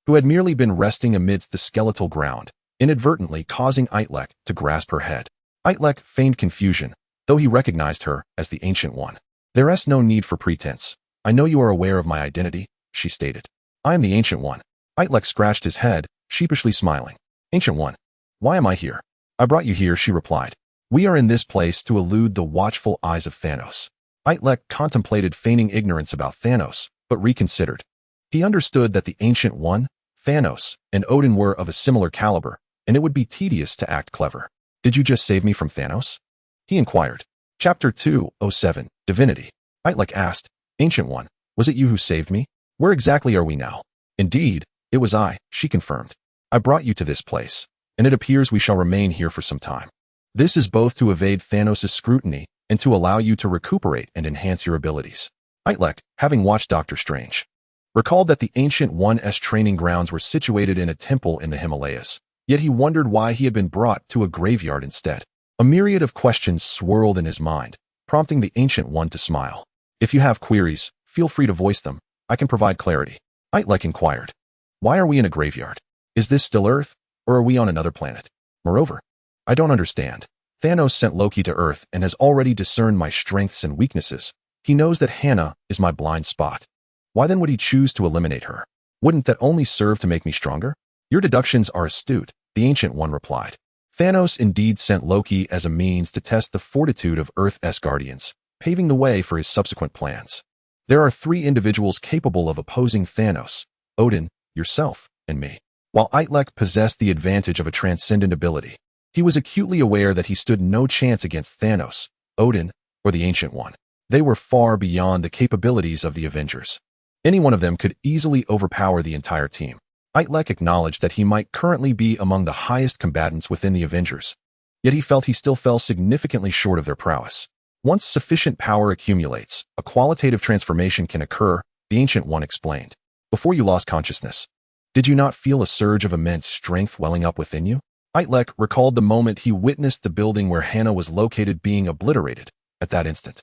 Speaker 1: who had merely been resting amidst the skeletal ground, inadvertently causing Itrek to grasp her head. Itrek feigned confusion, though he recognized her as the Ancient One. There's no need for pretense. I know you are aware of my identity, she stated. I am the Ancient One. Itrek scratched his head, sheepishly smiling. Ancient One, why am I here? I brought you here, she replied. We are in this place to elude the watchful eyes of Thanos. Itrek contemplated feigning ignorance about Thanos, but reconsidered. He understood that the Ancient One, Thanos, and Odin were of a similar caliber, and it would be tedious to act clever. Did you just save me from Thanos? He inquired. Chapter 207, Divinity. Itrek asked, Ancient One, was it you who saved me? Where exactly are we now? Indeed, it was I, she confirmed. I brought you to this place, and it appears we shall remain here for some time. This is both to evade Thanos' scrutiny and to allow you to recuperate and enhance your abilities. Itrek, having watched Doctor Strange, recalled that the Ancient One's training grounds were situated in a temple in the Himalayas, yet he wondered why he had been brought to a graveyard instead. A myriad of questions swirled in his mind, prompting the Ancient One to smile. If you have queries, feel free to voice them. I can provide clarity. Itrek inquired. Why are we in a graveyard? Is this still Earth, or are we on another planet? Moreover, I don't understand. Thanos sent Loki to Earth and has already discerned my strengths and weaknesses. He knows that Hannah is my blind spot. Why then would he choose to eliminate her? Wouldn't that only serve to make me stronger? Your deductions are astute, the Ancient One replied. Thanos indeed sent Loki as a means to test the fortitude of Earth's guardians, paving the way for his subsequent plans. There are 3 individuals capable of opposing Thanos: Odin, yourself, and me. While Itrek possessed the advantage of a transcendent ability, he was acutely aware that he stood no chance against Thanos, Odin, or the Ancient One. They were far beyond the capabilities of the Avengers. Any one of them could easily overpower the entire team. Itrek acknowledged that he might currently be among the highest combatants within the Avengers, yet he felt he still fell significantly short of their prowess. Once sufficient power accumulates, a qualitative transformation can occur, the Ancient One explained. Before you lost consciousness, did you not feel a surge of immense strength welling up within you? Itrek recalled the moment he witnessed the building where Hannah was located being obliterated. At that instant,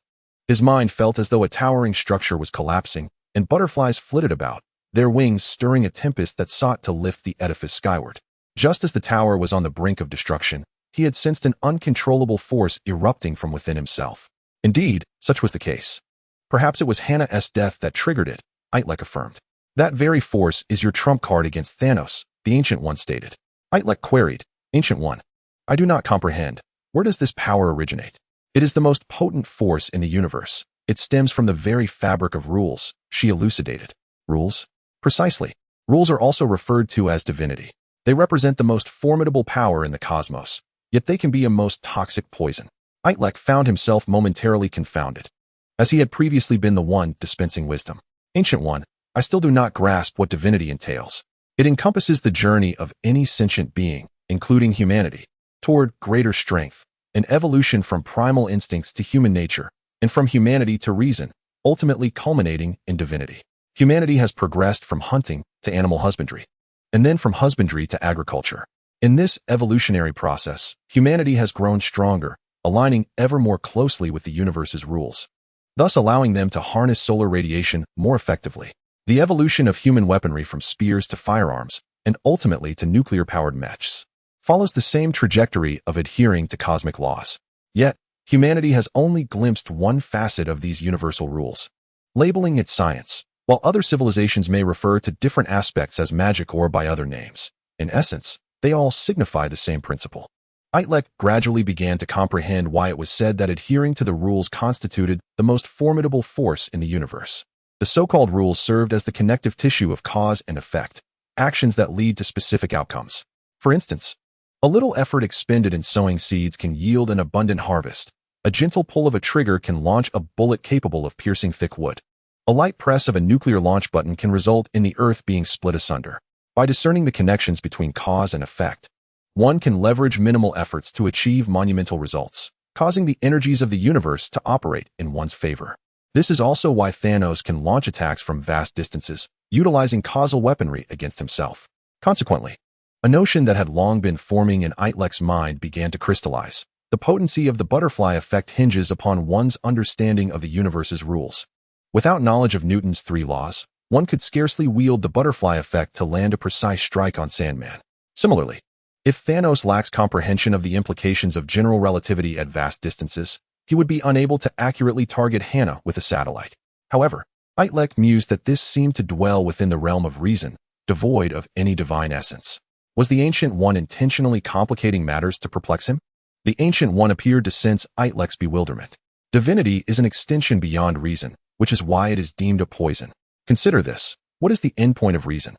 Speaker 1: his mind felt as though a towering structure was collapsing, and butterflies flitted about, their wings stirring a tempest that sought to lift the edifice skyward. Just as the tower was on the brink of destruction, he had sensed an uncontrollable force erupting from within himself. Indeed, such was the case. Perhaps it was Hannah's death that triggered it, Itrek affirmed. That very force is your trump card against Thanos, the Ancient One stated. Itrek queried, Ancient One, I do not comprehend. Where does this power originate? It is the most potent force in the universe. It stems from the very fabric of rules, she elucidated. Rules? Precisely. Rules are also referred to as divinity. They represent the most formidable power in the cosmos, yet they can be a most toxic poison. Itrek found himself momentarily confounded, as he had previously been the one dispensing wisdom. Ancient One, I still do not grasp what divinity entails. It encompasses the journey of any sentient being, including humanity, toward greater strength, an evolution from primal instincts to human nature, and from humanity to reason, ultimately culminating in divinity. Humanity has progressed from hunting to animal husbandry, and then from husbandry to agriculture. In this evolutionary process, humanity has grown stronger, aligning ever more closely with the universe's rules, thus allowing them to harness solar radiation more effectively. The evolution of human weaponry from spears to firearms, and ultimately to nuclear-powered mechs, follows the same trajectory of adhering to cosmic laws. Yet, humanity has only glimpsed one facet of these universal rules, labeling it science, while other civilizations may refer to different aspects as magic or by other names. In essence, they all signify the same principle. Itrek gradually began to comprehend why it was said that adhering to the rules constituted the most formidable force in the universe. The so-called rules served as the connective tissue of cause and effect, actions that lead to specific outcomes. For instance, a little effort expended in sowing seeds can yield an abundant harvest. A gentle pull of a trigger can launch a bullet capable of piercing thick wood. A light press of a nuclear launch button can result in the Earth being split asunder. By discerning the connections between cause and effect, one can leverage minimal efforts to achieve monumental results, causing the energies of the universe to operate in one's favor. This is also why Thanos can launch attacks from vast distances, utilizing causal weaponry against himself. Consequently, a notion that had long been forming in Itrek's mind began to crystallize. The potency of the butterfly effect hinges upon one's understanding of the universe's rules. Without knowledge of Newton's 3 laws, one could scarcely wield the butterfly effect to land a precise strike on Sandman. Similarly, If Thanos lacks comprehension of the implications of general relativity at vast distances, he would be unable to accurately target Hannah with a satellite. However, Itrek mused that this seemed to dwell within the realm of reason, devoid of any divine essence. Was the Ancient One intentionally complicating matters to perplex him? The Ancient One appeared to sense Itrek's bewilderment. Divinity is an extension beyond reason, which is why it is deemed a poison. Consider this. What is the endpoint of reason?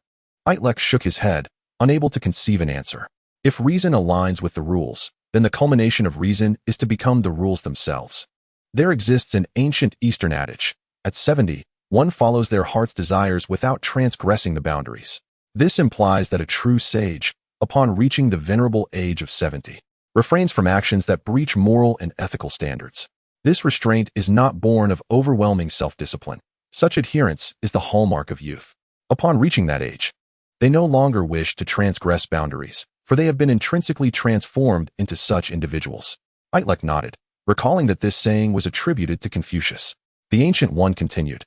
Speaker 1: Itrek shook his head, unable to conceive an answer. If reason aligns with the rules, then the culmination of reason is to become the rules themselves. There exists an ancient Eastern adage. At 70, one follows their heart's desires without transgressing the boundaries. This implies that a true sage, upon reaching the venerable age of 70, refrains from actions that breach moral and ethical standards. This restraint is not born of overwhelming self-discipline. Such adherence is the hallmark of youth. Upon reaching that age, they no longer wish to transgress boundaries, for they have been intrinsically transformed into such individuals. Itrek nodded, recalling that this saying was attributed to Confucius. The Ancient One continued,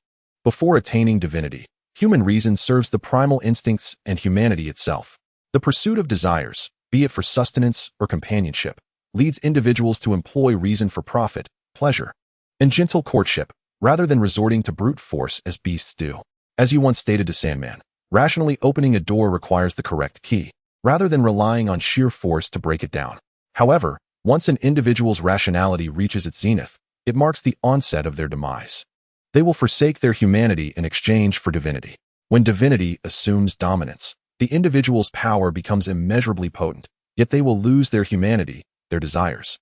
Speaker 1: before attaining divinity, human reason serves the primal instincts and humanity itself. The pursuit of desires, be it for sustenance or companionship, leads individuals to employ reason for profit, pleasure, and gentle courtship, rather than resorting to brute force as beasts do. As you once stated to Sandman, rationally opening a door requires the correct key, rather than relying on sheer force to break it down. However, once an individual's rationality reaches its zenith, it marks the onset of their demise. They will forsake their humanity in exchange for divinity. When divinity assumes dominance, the individual's power becomes immeasurably potent, yet they will lose their humanity, their desires,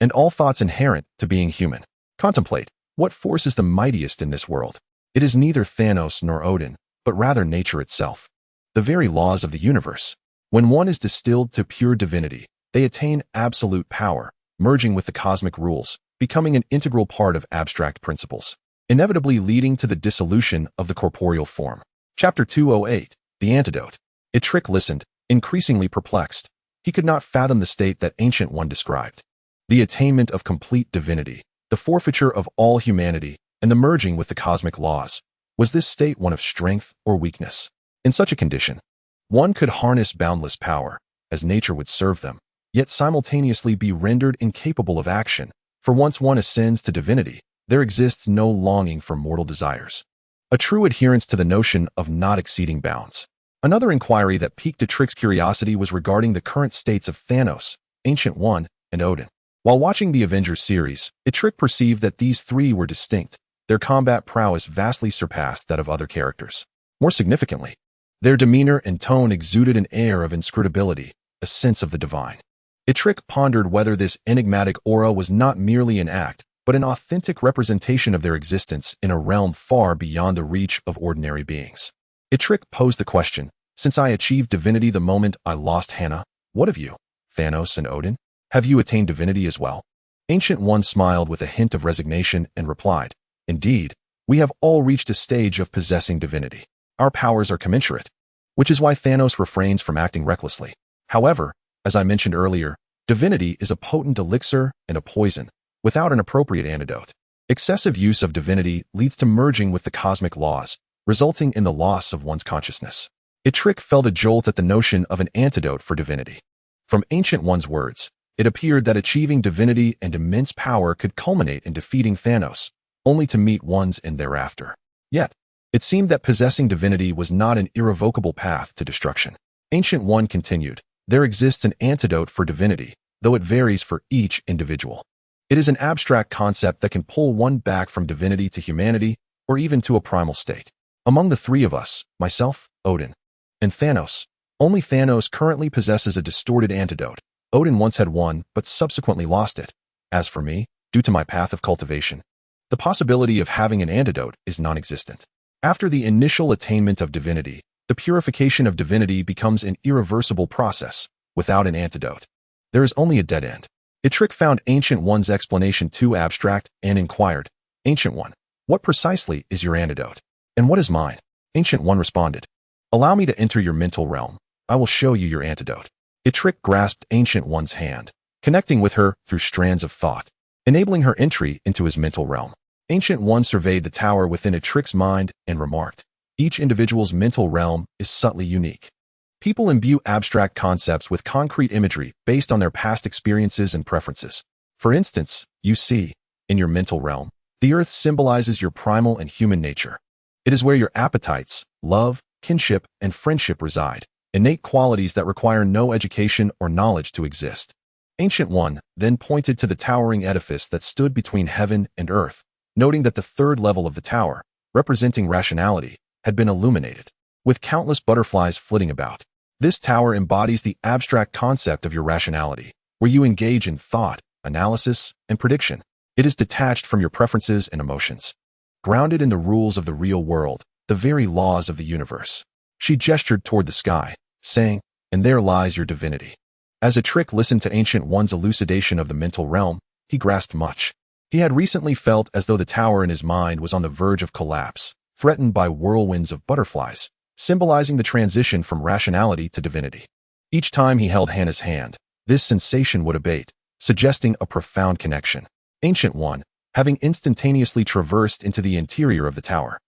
Speaker 1: and all thoughts inherent to being human. Contemplate, what force is the mightiest in this world? It is neither Thanos nor Odin, but rather nature itself. The very laws of the universe. When one is distilled to pure divinity, they attain absolute power, merging with the cosmic rules, becoming an integral part of abstract principles, inevitably leading to the dissolution of the corporeal form. Chapter 208, The Antidote. Itrek listened, increasingly perplexed. He could not fathom the state that Ancient One described. The attainment of complete divinity, the forfeiture of all humanity, and the merging with the cosmic laws. Was this state one of strength or weakness? In such a condition, one could harness boundless power, as nature would serve them, yet simultaneously be rendered incapable of action, for once one ascends to divinity, there exists no longing for mortal desires. A true adherence to the notion of not exceeding bounds. Another inquiry that piqued Itrek's curiosity was regarding the current states of Thanos, Ancient One, and Odin. While watching the Avengers series, Itrek perceived that these three were distinct. Their combat prowess vastly surpassed that of other characters. More significantly, their demeanor and tone exuded an air of inscrutability, a sense of the divine. Itrek pondered whether this enigmatic aura was not merely an act, but an authentic representation of their existence in a realm far beyond the reach of ordinary beings. Itrek posed the question, since I achieved divinity the moment I lost Hannah, what of you, Thanos and Odin? Have you attained divinity as well? Ancient One smiled with a hint of resignation and replied, indeed, we have all reached a stage of possessing divinity. Our powers are commensurate, which is why Thanos refrains from acting recklessly. However, as I mentioned earlier, divinity is a potent elixir and a poison, without an appropriate antidote. Excessive use of divinity leads to merging with the cosmic laws, resulting in the loss of one's consciousness. Itrek felt a jolt at the notion of an antidote for divinity. From Ancient One's words, it appeared that achieving divinity and immense power could culminate in defeating Thanos, only to meet one's end thereafter. Yet, it seemed that possessing divinity was not an irrevocable path to destruction. Ancient One continued, there exists an antidote for divinity, though it varies for each individual. It is an abstract concept that can pull one back from divinity to humanity, or even to a primal state. Among the three of us, myself, Odin, and Thanos, only Thanos currently possesses a distorted antidote. Odin once had one, but subsequently lost it. As for me, due to my path of cultivation, the possibility of having an antidote is non-existent. After the initial attainment of divinity, the purification of divinity becomes an irreversible process. Without an antidote, there is only a dead end. Itrek found Ancient One's explanation too abstract and inquired, Ancient One, what precisely is your antidote? And what is mine? Ancient One responded, allow me to enter your mental realm. I will show you your antidote. Itrek grasped Ancient One's hand, connecting with her through strands of thought, enabling her entry into his mental realm. Ancient One surveyed the tower within Itrek's mind and remarked, each individual's mental realm is subtly unique. People imbue abstract concepts with concrete imagery based on their past experiences and preferences. For instance, you see, in your mental realm, the earth symbolizes your primal and human nature. It is where your appetites, love, kinship, and friendship reside, innate qualities that require no education or knowledge to exist. Ancient One then pointed to the towering edifice that stood between heaven and earth, noting that the third level of the tower, representing rationality, had been illuminated, with countless butterflies flitting about. This tower embodies the abstract concept of your rationality, where you engage in thought, analysis, and prediction. It is detached from your preferences and emotions, grounded in the rules of the real world, the very laws of the universe. She gestured toward the sky, saying, "And there lies your divinity." As Itrek listened to Ancient One's elucidation of the mental realm, he grasped much. He had recently felt as though the tower in his mind was on the verge of collapse, threatened by whirlwinds of butterflies, symbolizing the transition from rationality to divinity. Each time he held Hannah's hand, this sensation would abate, suggesting a profound connection. Ancient One, having instantaneously traversed into the interior of the tower,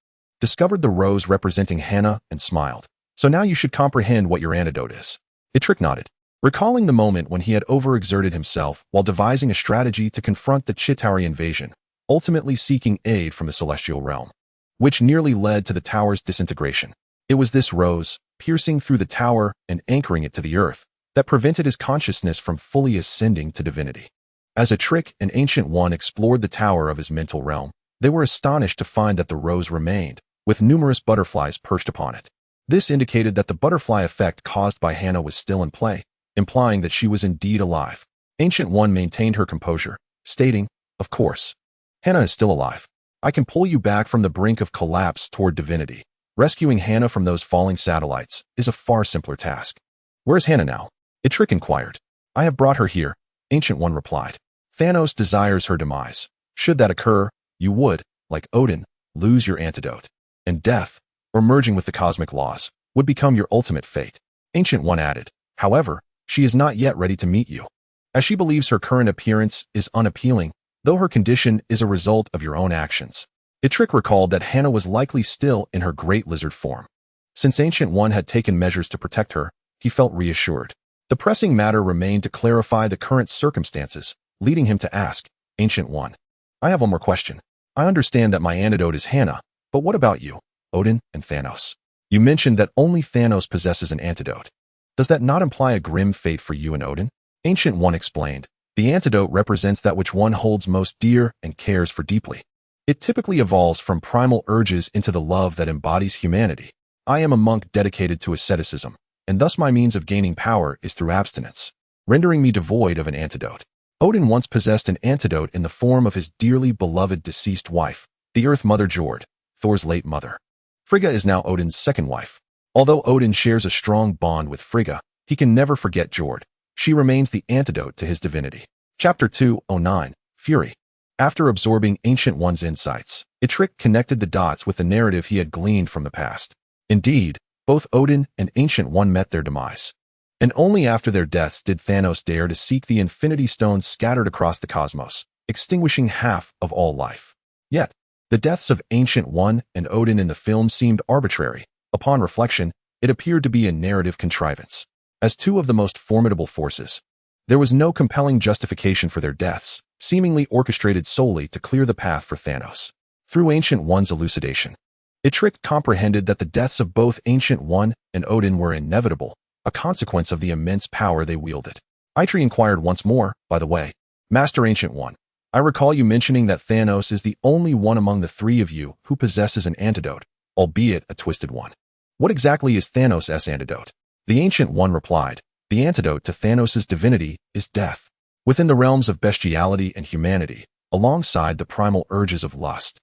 Speaker 1: discovered the rose representing Hannah and smiled. "So now you should comprehend what your antidote is." Itrek nodded, recalling the moment when he had overexerted himself while devising a strategy to confront the Chitauri invasion, ultimately seeking aid from the celestial realm, which nearly led to the tower's disintegration. It was this rose, piercing through the tower and anchoring it to the earth, that prevented his consciousness from fully ascending to divinity. As Itrek and Ancient One explored the tower of his mental realm, they were astonished to find that the rose remained, with numerous butterflies perched upon it. This indicated that the butterfly effect caused by Hannah was still in play, implying that she was indeed alive. Ancient One maintained her composure, stating, "Of course, Hannah is still alive. I can pull you back from the brink of collapse toward divinity. Rescuing Hannah from those falling satellites is a far simpler task." "Where's Hannah now?" Itrek inquired. "I have brought her here," Ancient One replied. "Thanos desires her demise. Should that occur, you would, like Odin, lose your antidote. And death, or merging with the cosmic laws, would become your ultimate fate." Ancient One added, "However, she is not yet ready to meet you, as she believes her current appearance is unappealing, though her condition is a result of your own actions." Itrek recalled that Hannah was likely still in her great lizard form. Since Ancient One had taken measures to protect her, he felt reassured. The pressing matter remained to clarify the current circumstances, leading him to ask, "Ancient One, I have one more question. I understand that my antidote is Hannah, but what about you, Odin and Thanos? You mentioned that only Thanos possesses an antidote. Does that not imply a grim fate for you and Odin?" Ancient One explained, "The antidote represents that which one holds most dear and cares for deeply. It typically evolves from primal urges into the love that embodies humanity. I am a monk dedicated to asceticism, and thus my means of gaining power is through abstinence, rendering me devoid of an antidote. Odin once possessed an antidote in the form of his dearly beloved deceased wife, the Earth Mother Jord, Thor's late mother. Frigga is now Odin's second wife. Although Odin shares a strong bond with Frigga, he can never forget Jord. She remains the antidote to his divinity." Chapter 209, Fury. After absorbing Ancient One's insights, Itrek connected the dots with the narrative he had gleaned from the past. Indeed, both Odin and Ancient One met their demise. And only after their deaths did Thanos dare to seek the Infinity Stones scattered across the cosmos, extinguishing half of all life. Yet, the deaths of Ancient One and Odin in the film seemed arbitrary. Upon reflection, it appeared to be a narrative contrivance. As two of the most formidable forces, there was no compelling justification for their deaths, seemingly orchestrated solely to clear the path for Thanos. Through Ancient One's elucidation, Itrek comprehended that the deaths of both Ancient One and Odin were inevitable, a consequence of the immense power they wielded. Itrek inquired once more, "By the way, Master Ancient One, I recall you mentioning that Thanos is the only one among the three of you who possesses an antidote, albeit a twisted one. What exactly is Thanos' antidote?" The Ancient One replied, "The antidote to Thanos' divinity is death. Within the realms of bestiality and humanity, alongside the primal urges of lust,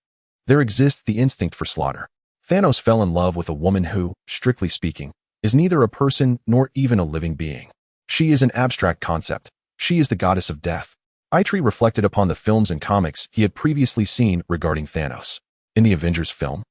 Speaker 1: there exists the instinct for slaughter. Thanos fell in love with a woman who, strictly speaking, is neither a person nor even a living being. She is an abstract concept. She is the goddess of death." Itrek reflected upon the films and comics he had previously seen regarding Thanos. In the Avengers film,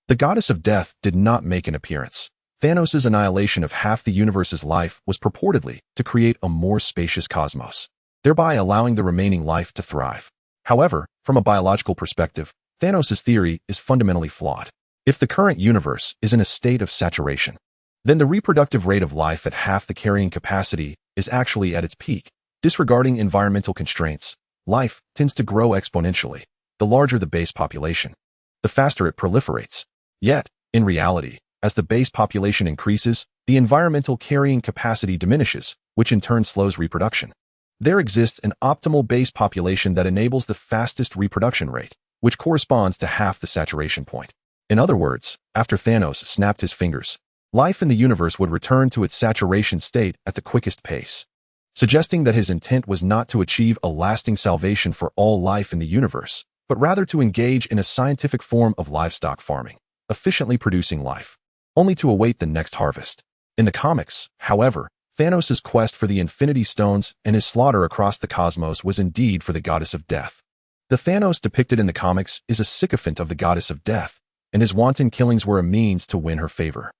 Speaker 1: the goddess of death did not make an appearance. Thanos' annihilation of half the universe's life was purportedly to create a more spacious cosmos, thereby allowing the remaining life to thrive. However, from a biological perspective, Thanos' theory is fundamentally flawed. If the current universe is in a state of saturation, then the reproductive rate of life at half the carrying capacity is actually at its peak. Disregarding environmental constraints, life tends to grow exponentially. The larger the base population, the faster it proliferates. Yet, in reality, as the base population increases, the environmental carrying capacity diminishes, which in turn slows reproduction. There exists an optimal base population that enables the fastest reproduction rate, which corresponds to half the saturation point. In other words, after Thanos snapped his fingers, life in the universe would return to its saturation state at the quickest pace, suggesting that his intent was not to achieve a lasting salvation for all life in the universe, but rather to engage in a scientific form of livestock farming, efficiently producing life, only to await the next harvest. In the comics, however, Thanos' quest for the Infinity Stones and his slaughter across the cosmos was indeed for the goddess of death. The Thanos depicted in the comics is a sycophant of the goddess of death, and his wanton killings were a means to win her favor.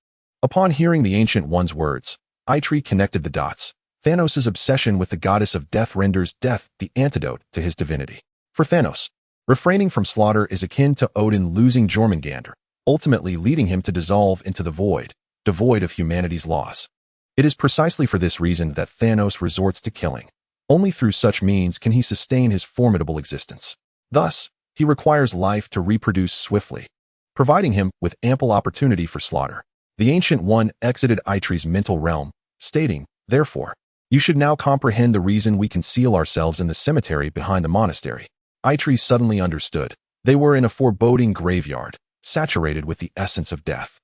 Speaker 1: Upon hearing the Ancient One's words, Itrek connected the dots. Thanos' obsession with the goddess of death renders death the antidote to his divinity. For Thanos, refraining from slaughter is akin to Odin losing Jormungandr, ultimately leading him to dissolve into the void, devoid of humanity's laws. It is precisely for this reason that Thanos resorts to killing. Only through such means can he sustain his formidable existence. Thus, he requires life to reproduce swiftly, providing him with ample opportunity for slaughter. The Ancient One exited Itrek's mental realm, stating, "Therefore, you should now comprehend the reason we conceal ourselves in the cemetery behind the monastery." Itrek suddenly understood. They were in a foreboding graveyard, saturated with the essence of death.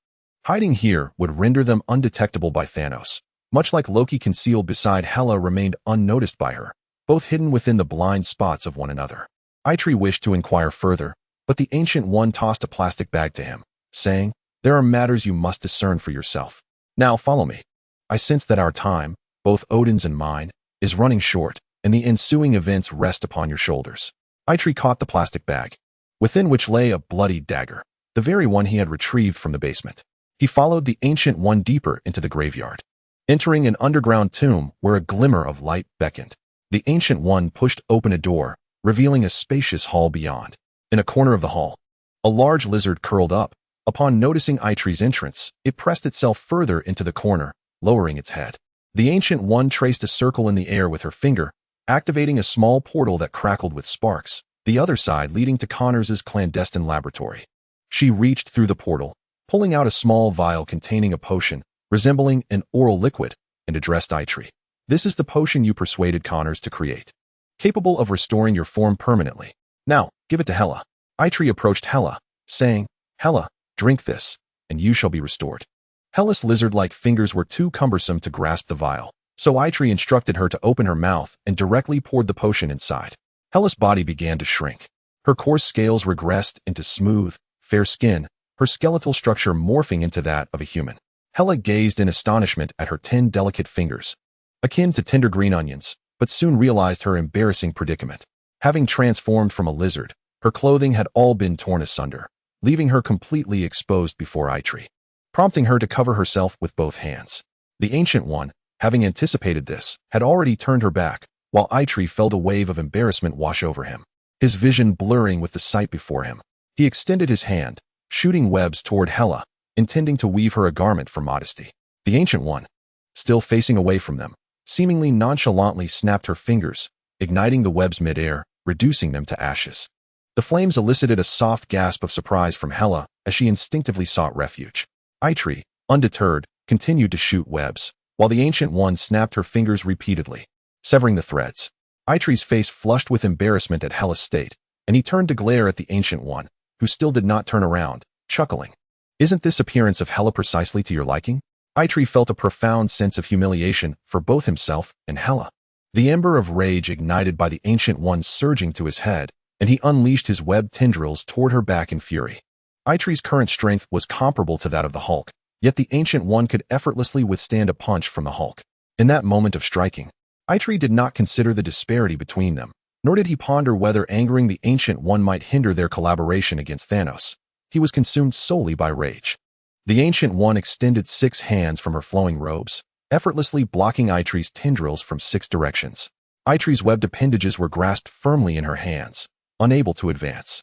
Speaker 1: Hiding here would render them undetectable by Thanos. Much like Loki concealed beside Hela remained unnoticed by her, both hidden within the blind spots of one another. Itrek wished to inquire further, but the Ancient One tossed a plastic bag to him, saying, "There are matters you must discern for yourself. Now follow me. I sense that our time, both Odin's and mine, is running short, and the ensuing events rest upon your shoulders." Itrek caught the plastic bag, within which lay a bloody dagger, the very one he had retrieved from the basement. He followed the Ancient One deeper into the graveyard, entering an underground tomb where a glimmer of light beckoned. The Ancient One pushed open a door, revealing a spacious hall beyond. In a corner of the hall, a large lizard curled up. Upon noticing Itrek's entrance, it pressed itself further into the corner, lowering its head. The Ancient One traced a circle in the air with her finger, activating a small portal that crackled with sparks, the other side leading to Connors's clandestine laboratory. She reached through the portal, pulling out a small vial containing a potion, resembling an oral liquid, and addressed Itrek. "This is the potion you persuaded Connors to create, capable of restoring your form permanently. Now, give it to Hela." Itrek approached Hela, saying, "Hela, drink this, and you shall be restored." Hela's lizard-like fingers were too cumbersome to grasp the vial, so Itrek instructed her to open her mouth and directly poured the potion inside. Hela's body began to shrink. Her coarse scales regressed into smooth, fair skin, her skeletal structure morphing into that of a human. Hela gazed in astonishment at her 10 delicate fingers, akin to tender green onions, but soon realized her embarrassing predicament. Having transformed from a lizard, her clothing had all been torn asunder, leaving her completely exposed before Itrek, prompting her to cover herself with both hands. The Ancient One, having anticipated this, had already turned her back, while Itrek felt a wave of embarrassment wash over him, his vision blurring with the sight before him. He extended his hand, shooting webs toward Hela, intending to weave her a garment for modesty. The Ancient One, still facing away from them, seemingly nonchalantly snapped her fingers, igniting the webs mid-air, reducing them to ashes. The flames elicited a soft gasp of surprise from Hela as she instinctively sought refuge. Itrek, undeterred, continued to shoot webs, while the Ancient One snapped her fingers repeatedly, severing the threads. Itrek's face flushed with embarrassment at Hela's state, and he turned to glare at the Ancient One, who still did not turn around, chuckling. "Isn't this appearance of Hela precisely to your liking?" Itrek felt a profound sense of humiliation for both himself and Hela. The ember of rage ignited by the Ancient One surging to his head, and he unleashed his webbed tendrils toward her back in fury. Itrek's current strength was comparable to that of the Hulk, yet the Ancient One could effortlessly withstand a punch from the Hulk. In that moment of striking, Itrek did not consider the disparity between them, nor did he ponder whether angering the Ancient One might hinder their collaboration against Thanos. He was consumed solely by rage. The Ancient One extended 6 hands from her flowing robes, effortlessly blocking Itrek's tendrils from 6 directions. Itrek's webbed appendages were grasped firmly in her hands, unable to advance.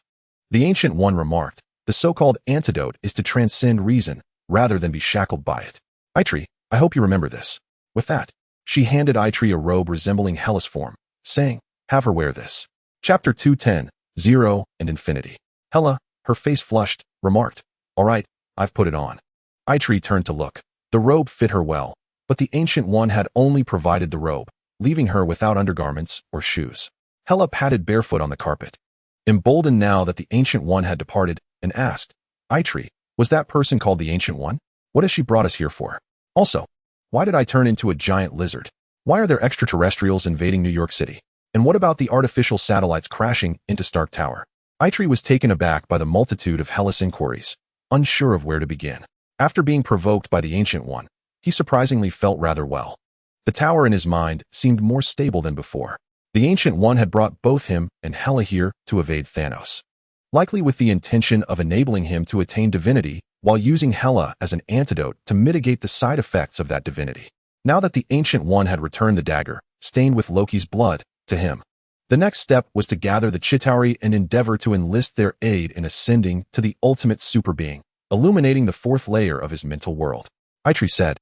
Speaker 1: The Ancient One remarked, "The so-called antidote is to transcend reason, rather than be shackled by it." Itrek, I hope you remember this. With that, she handed Itrek a robe resembling Hela's form, saying, have her wear this. Chapter 210, Zero and Infinity. Hela, her face flushed, remarked, all right, I've put it on. Itrek turned to look. The robe fit her well, but the Ancient One had only provided the robe, leaving her without undergarments or shoes. Hela patted barefoot on the carpet, emboldened now that the Ancient One had departed, and asked, Itrek, was that person called the Ancient One? What has she brought us here for? Also, why did I turn into a giant lizard? Why are there extraterrestrials invading New York City? And what about the artificial satellites crashing into Stark Tower? Itrek was taken aback by the multitude of Hela's inquiries, unsure of where to begin. After being provoked by the Ancient One, he surprisingly felt rather well. The tower in his mind seemed more stable than before. The Ancient One had brought both him and Hela here to evade Thanos, likely with the intention of enabling him to attain divinity while using Hela as an antidote to mitigate the side effects of that divinity. Now that the Ancient One had returned the dagger, stained with Loki's blood, to him, the next step was to gather the Chitauri and endeavor to enlist their aid in ascending to the ultimate superbeing, illuminating the fourth layer of his mental world. Itrek said,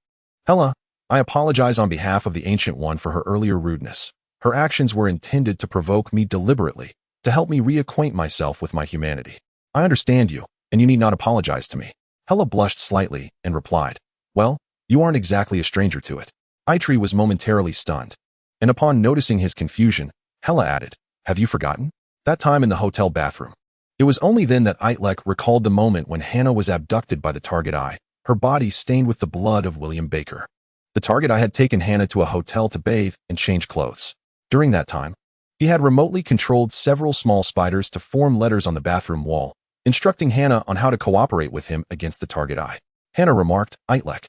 Speaker 1: Hela, I apologize on behalf of the Ancient One for her earlier rudeness. Her actions were intended to provoke me deliberately, to help me reacquaint myself with my humanity. I understand you, and you need not apologize to me. Hela blushed slightly and replied, well, you aren't exactly a stranger to it. Itrek was momentarily stunned, and upon noticing his confusion, Hela added, have you forgotten? That time in the hotel bathroom. It was only then that Itrek recalled the moment when Hannah was abducted by the Target Eye, her body stained with the blood of William Baker. The Target Eye had taken Hannah to a hotel to bathe and change clothes. During that time, he had remotely controlled several small spiders to form letters on the bathroom wall, instructing Hannah on how to cooperate with him against the Target Eye. Hannah remarked, Itrek,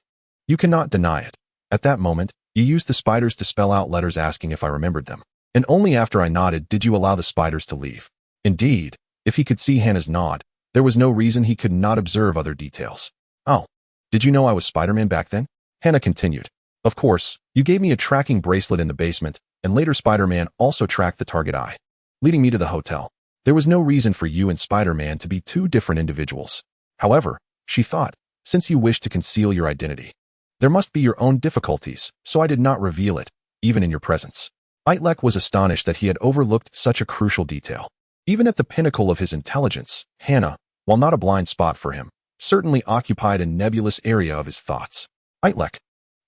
Speaker 1: you cannot deny it. At that moment, you used the spiders to spell out letters asking if I remembered them. And only after I nodded did you allow the spiders to leave. Indeed, if he could see Hannah's nod, there was no reason he could not observe other details. Oh, did you know I was Spider-Man back then? Hannah continued. Of course, you gave me a tracking bracelet in the basement, and later Spider-Man also tracked the Target Eye, leading me to the hotel. There was no reason for you and Spider-Man to be two different individuals. However, she thought, since you wish to conceal your identity, there must be your own difficulties, so I did not reveal it, even in your presence. Itrek was astonished that he had overlooked such a crucial detail. Even at the pinnacle of his intelligence, Hannah, while not a blind spot for him, certainly occupied a nebulous area of his thoughts. Itrek,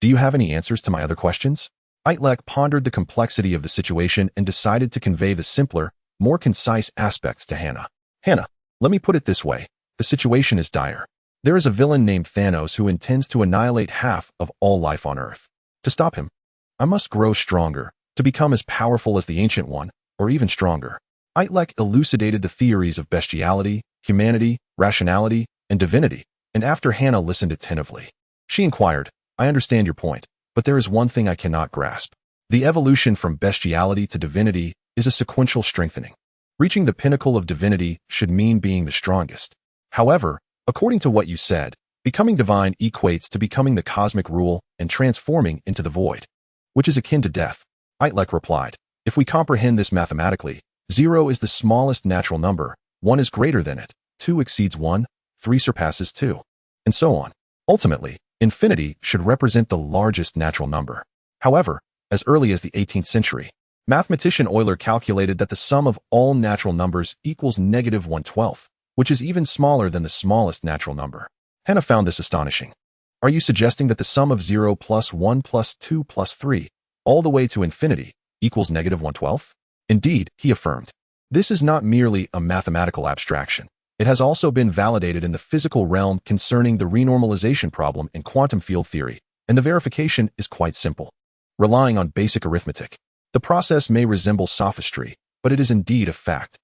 Speaker 1: do you have any answers to my other questions? Itrek pondered the complexity of the situation and decided to convey the simpler, more concise aspects to Hannah. Hannah, let me put it this way. The situation is dire. There is a villain named Thanos who intends to annihilate half of all life on Earth. To stop him, I must grow stronger, to become as powerful as the Ancient One, or even stronger. Itrek elucidated the theories of bestiality, humanity, rationality, and divinity, and after Hannah listened attentively, she inquired, I understand your point, but there is one thing I cannot grasp. The evolution from bestiality to divinity is a sequential strengthening. Reaching the pinnacle of divinity should mean being the strongest. However, according to what you said, becoming divine equates to becoming the cosmic rule and transforming into the void, which is akin to death. Itrek replied, if we comprehend this mathematically, 0 is the smallest natural number, 1 is greater than it, 2 exceeds 1, 3 surpasses 2, and so on. Ultimately, infinity should represent the largest natural number. However, as early as the 18th century, mathematician Euler calculated that the sum of all natural numbers equals negative 1/12, which is even smaller than the smallest natural number. Hannah found this astonishing. Are you suggesting that the sum of 0 plus 1 plus 2 plus 3, all the way to infinity, equals negative 1/12? Indeed, he affirmed. This is not merely a mathematical abstraction. It has also been validated in the physical realm concerning the renormalization problem in quantum field theory, and the verification is quite simple. Relying on basic arithmetic, the process may resemble sophistry, but it is indeed a fact.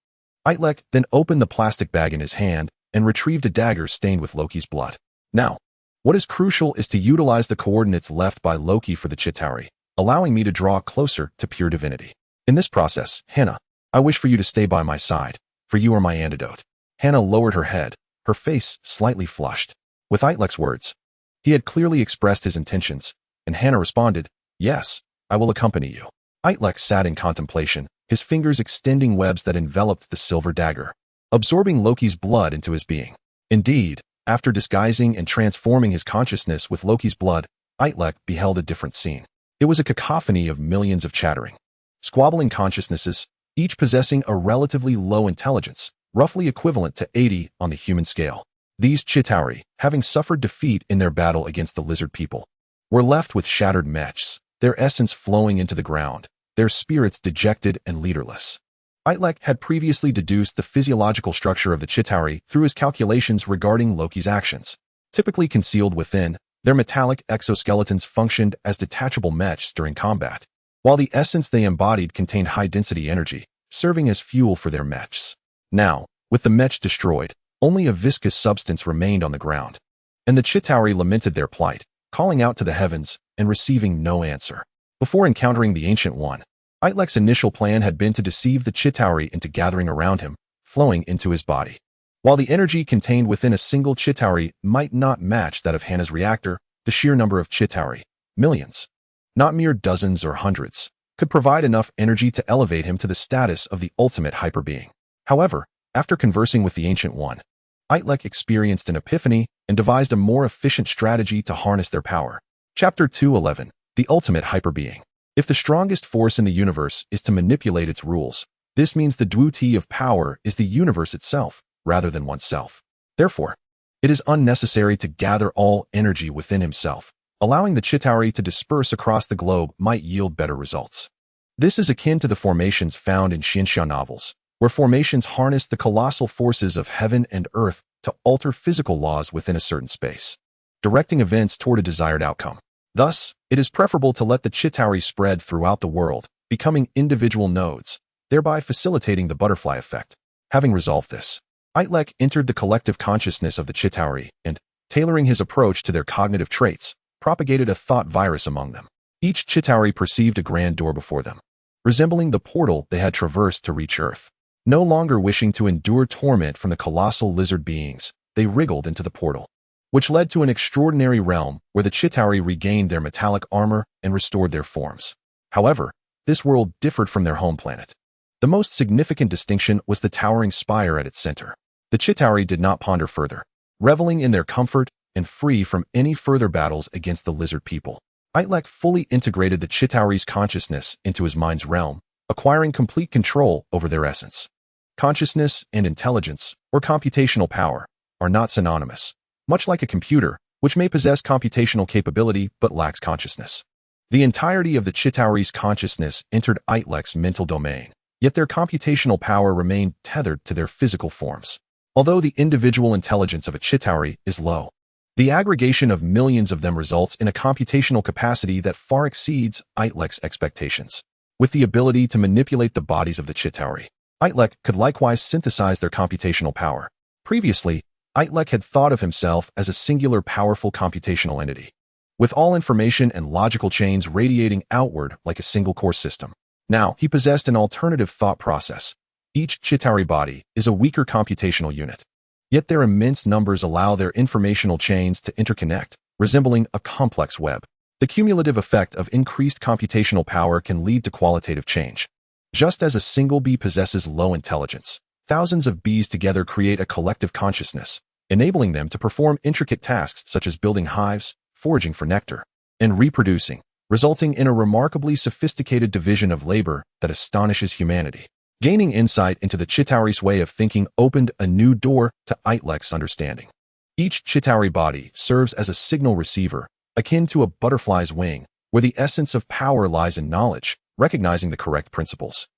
Speaker 1: Itrek then opened the plastic bag in his hand and retrieved a dagger stained with Loki's blood. Now, what is crucial is to utilize the coordinates left by Loki for the Chitauri, allowing me to draw closer to pure divinity. In this process, Hannah, I wish for you to stay by my side, for you are my antidote. Hannah lowered her head, her face slightly flushed. With Itrek's words, he had clearly expressed his intentions, and Hannah responded, yes, I will accompany you. Itrek sat in contemplation, his fingers extending webs that enveloped the silver dagger, absorbing Loki's blood into his being. Indeed, after disguising and transforming his consciousness with Loki's blood, Itrek beheld a different scene. It was a cacophony of millions of chattering, squabbling consciousnesses, each possessing a relatively low intelligence, roughly equivalent to 80 on the human scale. These Chitauri, having suffered defeat in their battle against the lizard people, were left with shattered mechs, their essence flowing into the ground, their spirits dejected and leaderless. Itrek had previously deduced the physiological structure of the Chitauri through his calculations regarding Loki's actions. Typically concealed within, their metallic exoskeletons functioned as detachable mechs during combat, while the essence they embodied contained high-density energy, serving as fuel for their mechs. Now, with the mechs destroyed, only a viscous substance remained on the ground, and the Chitauri lamented their plight, calling out to the heavens and receiving no answer. Before encountering the Ancient One, Itrek's initial plan had been to deceive the Chitauri into gathering around him, flowing into his body. While the energy contained within a single Chitauri might not match that of Hannah's reactor, the sheer number of Chitauri, millions, not mere dozens or hundreds, could provide enough energy to elevate him to the status of the ultimate hyperbeing. However, after conversing with the Ancient One, Itrek experienced an epiphany and devised a more efficient strategy to harness their power. Chapter 2:11, The Ultimate Hyperbeing. If the strongest force in the universe is to manipulate its rules, this means the duty of power is the universe itself, rather than oneself. Therefore, it is unnecessary to gather all energy within himself. Allowing the Chitauri to disperse across the globe might yield better results. This is akin to the formations found in Xianxia novels, where formations harness the colossal forces of heaven and earth to alter physical laws within a certain space, directing events toward a desired outcome. Thus, it is preferable to let the Chitauri spread throughout the world, becoming individual nodes, thereby facilitating the butterfly effect. Having resolved this, Itrek entered the collective consciousness of the Chitauri and, tailoring his approach to their cognitive traits, propagated a thought virus among them. Each Chitauri perceived a grand door before them, resembling the portal they had traversed to reach Earth. No longer wishing to endure torment from the colossal lizard beings, they wriggled into the portal, which led to an extraordinary realm where the Chitauri regained their metallic armor and restored their forms. However, this world differed from their home planet. The most significant distinction was the towering spire at its center. The Chitauri did not ponder further, reveling in their comfort and free from any further battles against the lizard people. Itrek fully integrated the Chitauri's consciousness into his mind's realm, acquiring complete control over their essence. Consciousness and intelligence, or computational power, are not synonymous. Much like a computer, which may possess computational capability but lacks consciousness. The entirety of the Chitauri's consciousness entered Itrek's mental domain, yet their computational power remained tethered to their physical forms. Although the individual intelligence of a Chitauri is low, the aggregation of millions of them results in a computational capacity that far exceeds Itrek's expectations. With the ability to manipulate the bodies of the Chitauri, Itrek could likewise synthesize their computational power. Previously, Itrek had thought of himself as a singular powerful computational entity, with all information and logical chains radiating outward like a single core system. Now, he possessed an alternative thought process. Each Chitauri body is a weaker computational unit, yet their immense numbers allow their informational chains to interconnect, resembling a complex web. The cumulative effect of increased computational power can lead to qualitative change. Just as a single bee possesses low intelligence, thousands of bees together create a collective consciousness, enabling them to perform intricate tasks such as building hives, foraging for nectar, and reproducing, resulting in a remarkably sophisticated division of labor that astonishes humanity. Gaining insight into the Chitauri's way of thinking opened a new door to Itrek's understanding. Each Chitauri body serves as a signal receiver, akin to a butterfly's wing, where the essence of power lies in knowledge, recognizing the correct principles.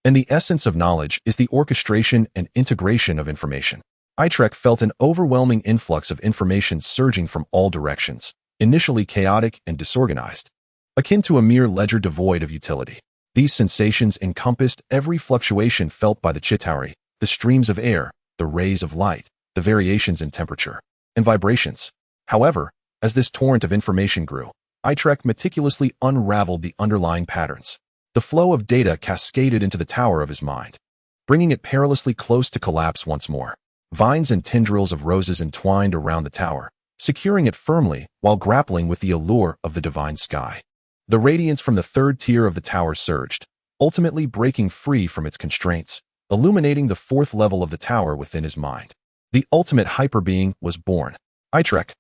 Speaker 1: And the essence of knowledge is the orchestration and integration of information. Itrek felt an overwhelming influx of information surging from all directions, initially chaotic and disorganized, akin to a mere ledger devoid of utility. These sensations encompassed every fluctuation felt by the Chitauri, the streams of air, the rays of light, the variations in temperature, and vibrations. However, as this torrent of information grew, Itrek meticulously unraveled the underlying patterns. The flow of data cascaded into the tower of his mind, bringing it perilously close to collapse once more. Vines and tendrils of roses entwined around the tower, securing it firmly while grappling with the allure of the divine sky. The radiance from the third tier of the tower surged, ultimately breaking free from its constraints, illuminating the fourth level of the tower within his mind. The ultimate hyperbeing was born. Itrek,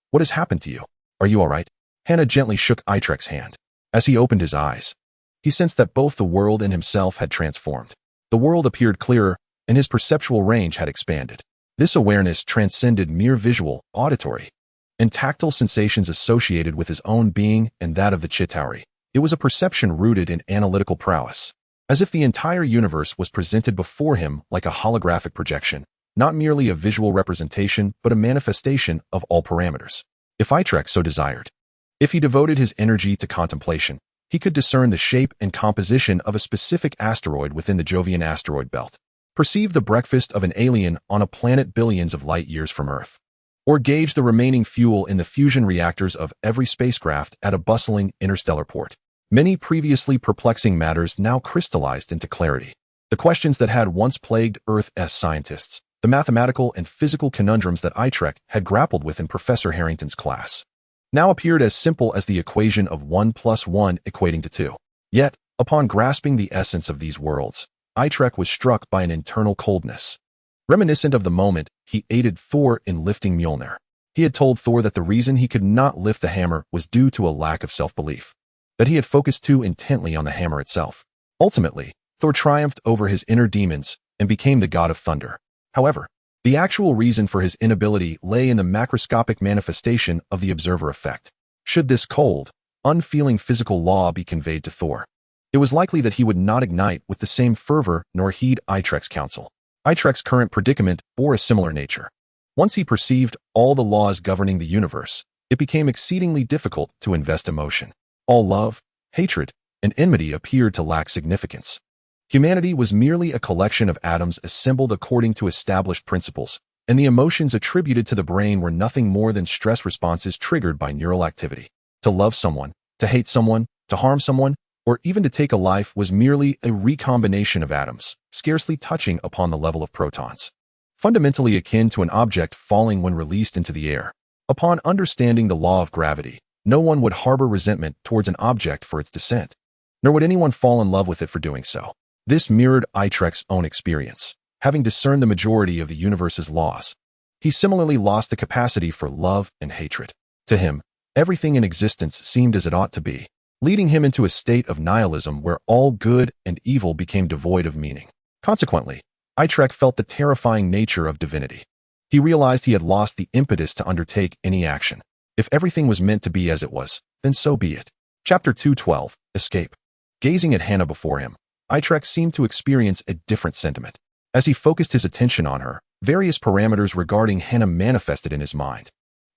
Speaker 1: what has happened to you? Are you all right? Hannah gently shook Itrek's hand. As he opened his eyes, he sensed that both the world and himself had transformed. The world appeared clearer, and his perceptual range had expanded. This awareness transcended mere visual, auditory, and tactile sensations associated with his own being and that of the Chitauri. It was a perception rooted in analytical prowess, as if the entire universe was presented before him like a holographic projection, not merely a visual representation but a manifestation of all parameters. If Itrek so desired, if he devoted his energy to contemplation, he could discern the shape and composition of a specific asteroid within the Jovian asteroid belt, perceive the breakfast of an alien on a planet billions of light years from Earth, or gauge the remaining fuel in the fusion reactors of every spacecraft at a bustling interstellar port. Many previously perplexing matters now crystallized into clarity. The questions that had once plagued Earth's scientists, the mathematical and physical conundrums that Itrek had grappled with in Professor Harrington's class, now appeared as simple as the equation of 1 + 1 equating to 2. Yet, upon grasping the essence of these worlds, Itrek was struck by an internal coldness. Reminiscent of the moment he aided Thor in lifting Mjolnir. He had told Thor that the reason he could not lift the hammer was due to a lack of self-belief, that he had focused too intently on the hammer itself. Ultimately, Thor triumphed over his inner demons and became the god of thunder. However, the actual reason for his inability lay in the macroscopic manifestation of the observer effect. Should this cold, unfeeling physical law be conveyed to Thor, it was likely that he would not ignite with the same fervor nor heed Itrek's counsel. Itrek's current predicament bore a similar nature. Once he perceived all the laws governing the universe, it became exceedingly difficult to invest emotion. All love, hatred, and enmity appeared to lack significance. Humanity was merely a collection of atoms assembled according to established principles, and the emotions attributed to the brain were nothing more than stress responses triggered by neural activity. To love someone, to hate someone, to harm someone, or even to take a life was merely a recombination of atoms, scarcely touching upon the level of protons. Fundamentally akin to an object falling when released into the air. Upon understanding the law of gravity, no one would harbor resentment towards an object for its descent, nor would anyone fall in love with it for doing so. This mirrored Itrek's own experience. Having discerned the majority of the universe's laws, he similarly lost the capacity for love and hatred. To him, everything in existence seemed as it ought to be, leading him into a state of nihilism where all good and evil became devoid of meaning. Consequently, Itrek felt the terrifying nature of divinity. He realized he had lost the impetus to undertake any action. If everything was meant to be as it was, then so be it. Chapter 212, Escape. Gazing at Hannah before him, Itrek seemed to experience a different sentiment. As he focused his attention on her, various parameters regarding Hannah manifested in his mind.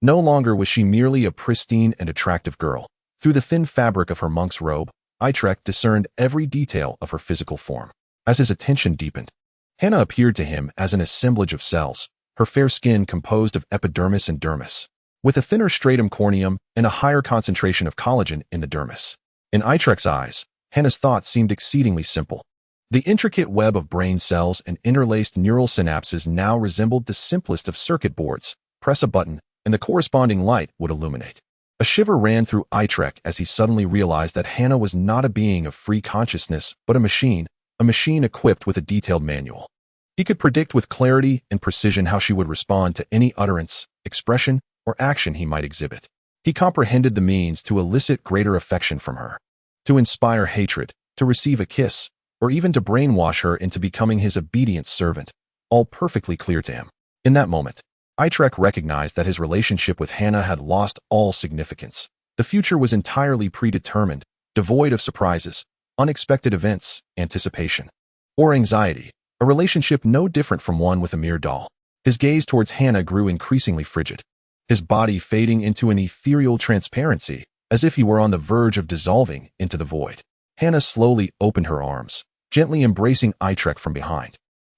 Speaker 1: No longer was she merely a pristine and attractive girl. Through the thin fabric of her monk's robe, Itrek discerned every detail of her physical form. As his attention deepened, Hannah appeared to him as an assemblage of cells, her fair skin composed of epidermis and dermis, with a thinner stratum corneum and a higher concentration of collagen in the dermis. In Itrek's eyes, Hannah's thoughts seemed exceedingly simple. The intricate web of brain cells and interlaced neural synapses now resembled the simplest of circuit boards. Press a button, and the corresponding light would illuminate. A shiver ran through Itrek as he suddenly realized that Hannah was not a being of free consciousness, but a machine equipped with a detailed manual. He could predict with clarity and precision how she would respond to any utterance, expression, or action he might exhibit. He comprehended the means to elicit greater affection from her, to inspire hatred, to receive a kiss, or even to brainwash her into becoming his obedient servant, all perfectly clear to him. In that moment, Itrek recognized that his relationship with Hannah had lost all significance. The future was entirely predetermined, devoid of surprises, unexpected events, anticipation, or anxiety, a relationship no different from one with a mere doll. His gaze towards Hannah grew increasingly frigid, his body fading into an ethereal transparency, as if he were on the verge of dissolving into the void. Hannah slowly opened her arms, gently embracing Itrek from behind,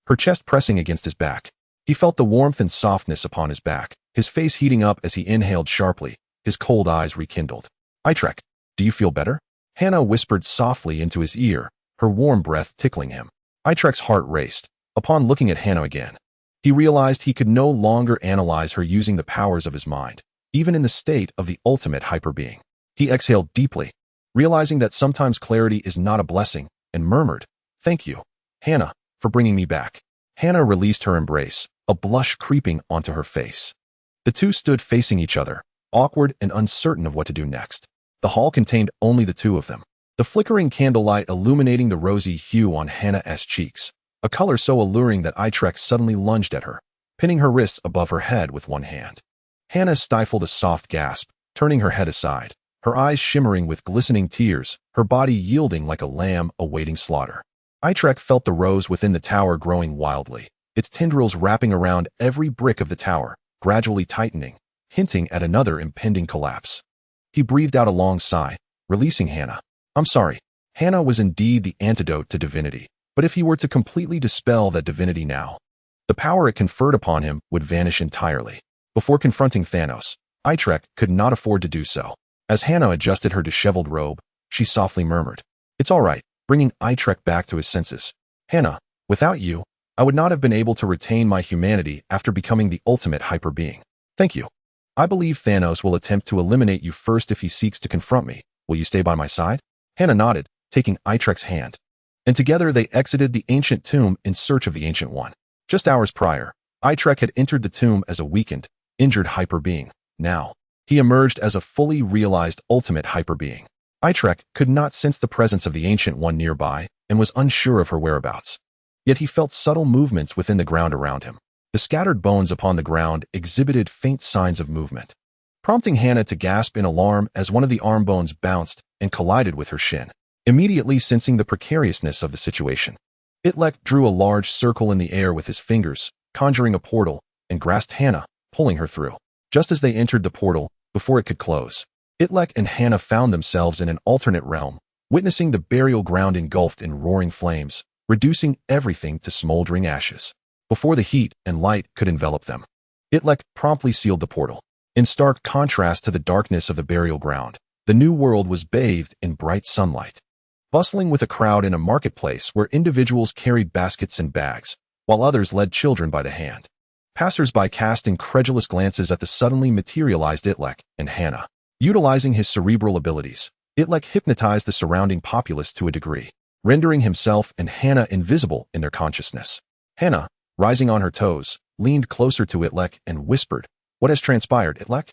Speaker 1: her chest pressing against his back. He felt the warmth and softness upon his back, his face heating up as he inhaled sharply, his cold eyes rekindled. "Itrek, do you feel better?" Hannah whispered softly into his ear, her warm breath tickling him. Itrek's heart raced. Upon looking at Hannah again, he realized he could no longer analyze her using the powers of his mind, even in the state of the ultimate hyperbeing. He exhaled deeply, realizing that sometimes clarity is not a blessing, and murmured, "Thank you, Hannah, for bringing me back." Hannah released her embrace, a blush creeping onto her face. The two stood facing each other, awkward and uncertain of what to do next. The hall contained only the two of them, the flickering candlelight illuminating the rosy hue on Hannah's cheeks, a color so alluring that Itrek suddenly lunged at her, pinning her wrists above her head with one hand. Hannah stifled a soft gasp, turning her head aside, her eyes shimmering with glistening tears, her body yielding like a lamb awaiting slaughter. Itrek felt the rose within the tower growing wildly, its tendrils wrapping around every brick of the tower, gradually tightening, hinting at another impending collapse. He breathed out a long sigh, releasing Hannah. I'm sorry. Hannah was indeed the antidote to divinity, but if he were to completely dispel that divinity now, the power it conferred upon him would vanish entirely. Before confronting Thanos, Itrek could not afford to do so. As Hannah adjusted her disheveled robe, she softly murmured, "It's all right," bringing Itrek back to his senses. "Hannah, without you, I would not have been able to retain my humanity after becoming the ultimate hyper being. Thank you. I believe Thanos will attempt to eliminate you first if he seeks to confront me. Will you stay by my side?" Hannah nodded, taking Itrek's hand. And together they exited the ancient tomb in search of the Ancient One. Just hours prior, Itrek had entered the tomb as a weakened, injured hyper being. Now, he emerged as a fully realized ultimate hyper being. Itrek could not sense the presence of the Ancient One nearby and was unsure of her whereabouts. Yet he felt subtle movements within the ground around him. The scattered bones upon the ground exhibited faint signs of movement, prompting Hannah to gasp in alarm as one of the arm bones bounced and collided with her shin. Immediately sensing the precariousness of the situation, Itrek drew a large circle in the air with his fingers, conjuring a portal, and grasped Hannah, pulling her through. Just as they entered the portal, before it could close, Itrek and Hannah found themselves in an alternate realm, witnessing the burial ground engulfed in roaring flames, reducing everything to smoldering ashes. Before the heat and light could envelop them, Itrek promptly sealed the portal. In stark contrast to the darkness of the burial ground, the new world was bathed in bright sunlight, bustling with a crowd in a marketplace where individuals carried baskets and bags, while others led children by the hand. Passers-by cast incredulous glances at the suddenly materialized Itrek and Hannah. Utilizing his cerebral abilities, Itrek hypnotized the surrounding populace to a degree, rendering himself and Hannah invisible in their consciousness. Hannah, rising on her toes, leaned closer to Itrek and whispered, "What has transpired, Itrek?"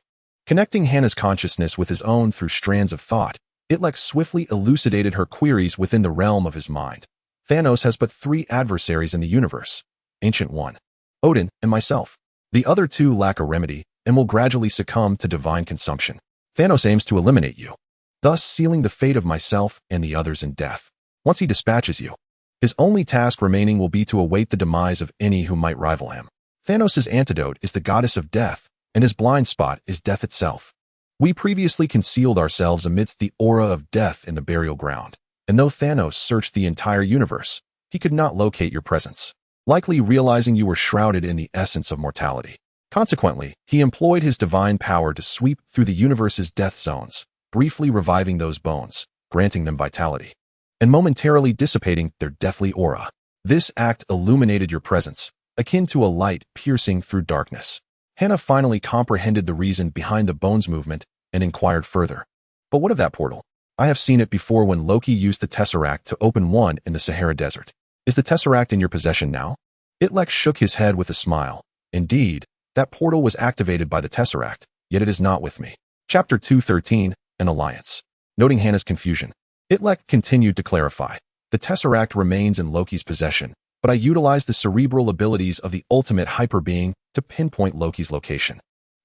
Speaker 1: Connecting Hannah's consciousness with his own through strands of thought, Itrek swiftly elucidated her queries within the realm of his mind. Thanos has but 3 adversaries in the universe: Ancient One, Odin, and myself. The other 2 lack a remedy and will gradually succumb to divine consumption. Thanos aims to eliminate you, thus sealing the fate of myself and the others in death. Once he dispatches you, his only task remaining will be to await the demise of any who might rival him. Thanos' antidote is the goddess of death, and his blind spot is death itself. We previously concealed ourselves amidst the aura of death in the burial ground, and though Thanos searched the entire universe, he could not locate your presence, likely realizing you were shrouded in the essence of mortality. Consequently, he employed his divine power to sweep through the universe's death zones, briefly reviving those bones, granting them vitality, and momentarily dissipating their deathly aura. This act illuminated your presence, akin to a light piercing through darkness. Hannah finally comprehended the reason behind the bones movement and inquired further. "But what of that portal? I have seen it before when Loki used the Tesseract to open one in the Sahara Desert. Is the Tesseract in your possession now?" Itrek shook his head with a smile. "Indeed, that portal was activated by the Tesseract, yet it is not with me." Chapter 213, An Alliance. Noting Hannah's confusion, Itrek continued to clarify. "The Tesseract remains in Loki's possession, but I utilized the cerebral abilities of the ultimate hyper being to pinpoint Loki's location,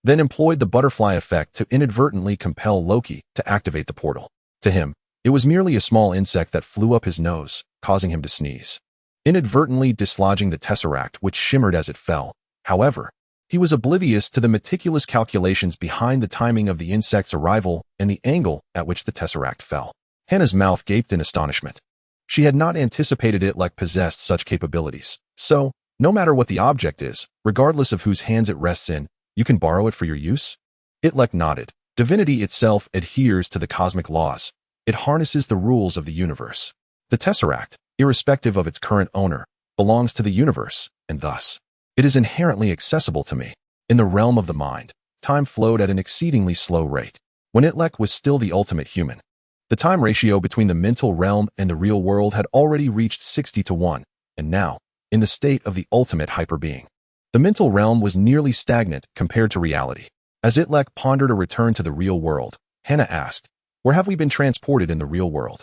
Speaker 1: then employed the butterfly effect to inadvertently compel Loki to activate the portal. To him, it was merely a small insect that flew up his nose, causing him to sneeze, inadvertently dislodging the Tesseract, which shimmered as it fell. However, he was oblivious to the meticulous calculations behind the timing of the insect's arrival and the angle at which the Tesseract fell. Hannah's mouth gaped in astonishment. She had not anticipated Itrek possessed such capabilities. "So, no matter what the object is, regardless of whose hands it rests in, you can borrow it for your use?" Itrek nodded. Divinity itself adheres to the cosmic laws. It harnesses the rules of the universe. The Tesseract, irrespective of its current owner, belongs to the universe, and thus, it is inherently accessible to me. In the realm of the mind, time flowed at an exceedingly slow rate. When Itrek was still the ultimate human, the time ratio between the mental realm and the real world had already reached 60-1, and now, in the state of the ultimate hyper-being, the mental realm was nearly stagnant compared to reality. As Itrek pondered a return to the real world, Hannah asked, "Where have we been transported in the real world?"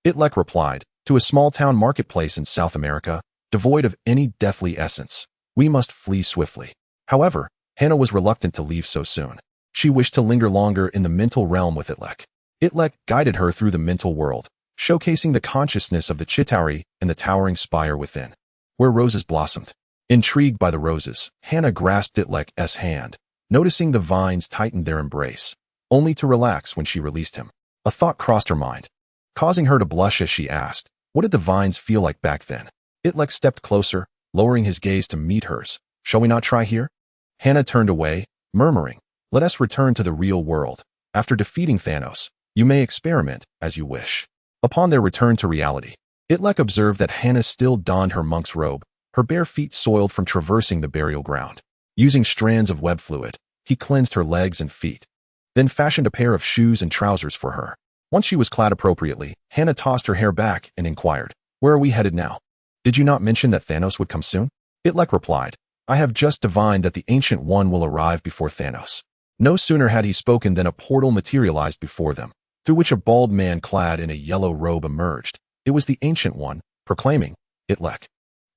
Speaker 1: Itrek replied, "To a small-town marketplace in South America, devoid of any deathly essence. We must flee swiftly." However, Hannah was reluctant to leave so soon. She wished to linger longer in the mental realm with Itrek. Itrek guided her through the mental world, showcasing the consciousness of the Chitauri and the towering spire within, where roses blossomed. Intrigued by the roses, Hannah grasped Itrek's hand, noticing the vines tightened their embrace, only to relax when she released him. A thought crossed her mind, causing her to blush as she asked, "What did the vines feel like back then?" Itrek stepped closer, lowering his gaze to meet hers. "Shall we not try here?" Hannah turned away, murmuring, "Let us return to the real world. After defeating Thanos, you may experiment as you wish." Upon their return to reality, Itrek observed that Hannah still donned her monk's robe, her bare feet soiled from traversing the burial ground. Using strands of web fluid, he cleansed her legs and feet, then fashioned a pair of shoes and trousers for her. Once she was clad appropriately, Hannah tossed her hair back and inquired, "Where are we headed now? Did you not mention that Thanos would come soon?" Itrek replied, "I have just divined that the Ancient One will arrive before Thanos." No sooner had he spoken than a portal materialized before them, through which a bald man clad in a yellow robe emerged. It was the Ancient One, proclaiming, "Itrek,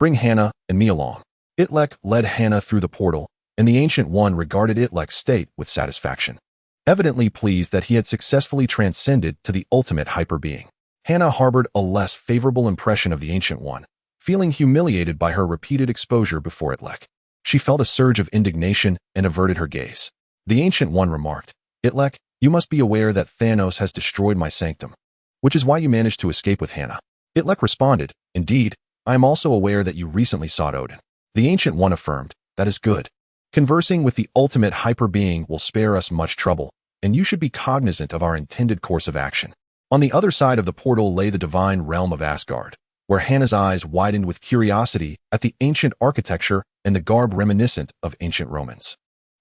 Speaker 1: bring Hannah and me along." Itrek led Hannah through the portal, and the Ancient One regarded Itrek's state with satisfaction, evidently pleased that he had successfully transcended to the ultimate hyper-being. Hannah harbored a less favorable impression of the Ancient One, feeling humiliated by her repeated exposure before Itrek. She felt a surge of indignation and averted her gaze. The Ancient One remarked, "Itrek, you must be aware that Thanos has destroyed my sanctum, which is why you managed to escape with Hannah." Itrek responded, "Indeed, I am also aware that you recently sought Odin." The Ancient One affirmed, "That is good. Conversing with the ultimate hyper-being will spare us much trouble, and you should be cognizant of our intended course of action." On the other side of the portal lay the divine realm of Asgard, where Hannah's eyes widened with curiosity at the ancient architecture and the garb reminiscent of ancient Romans.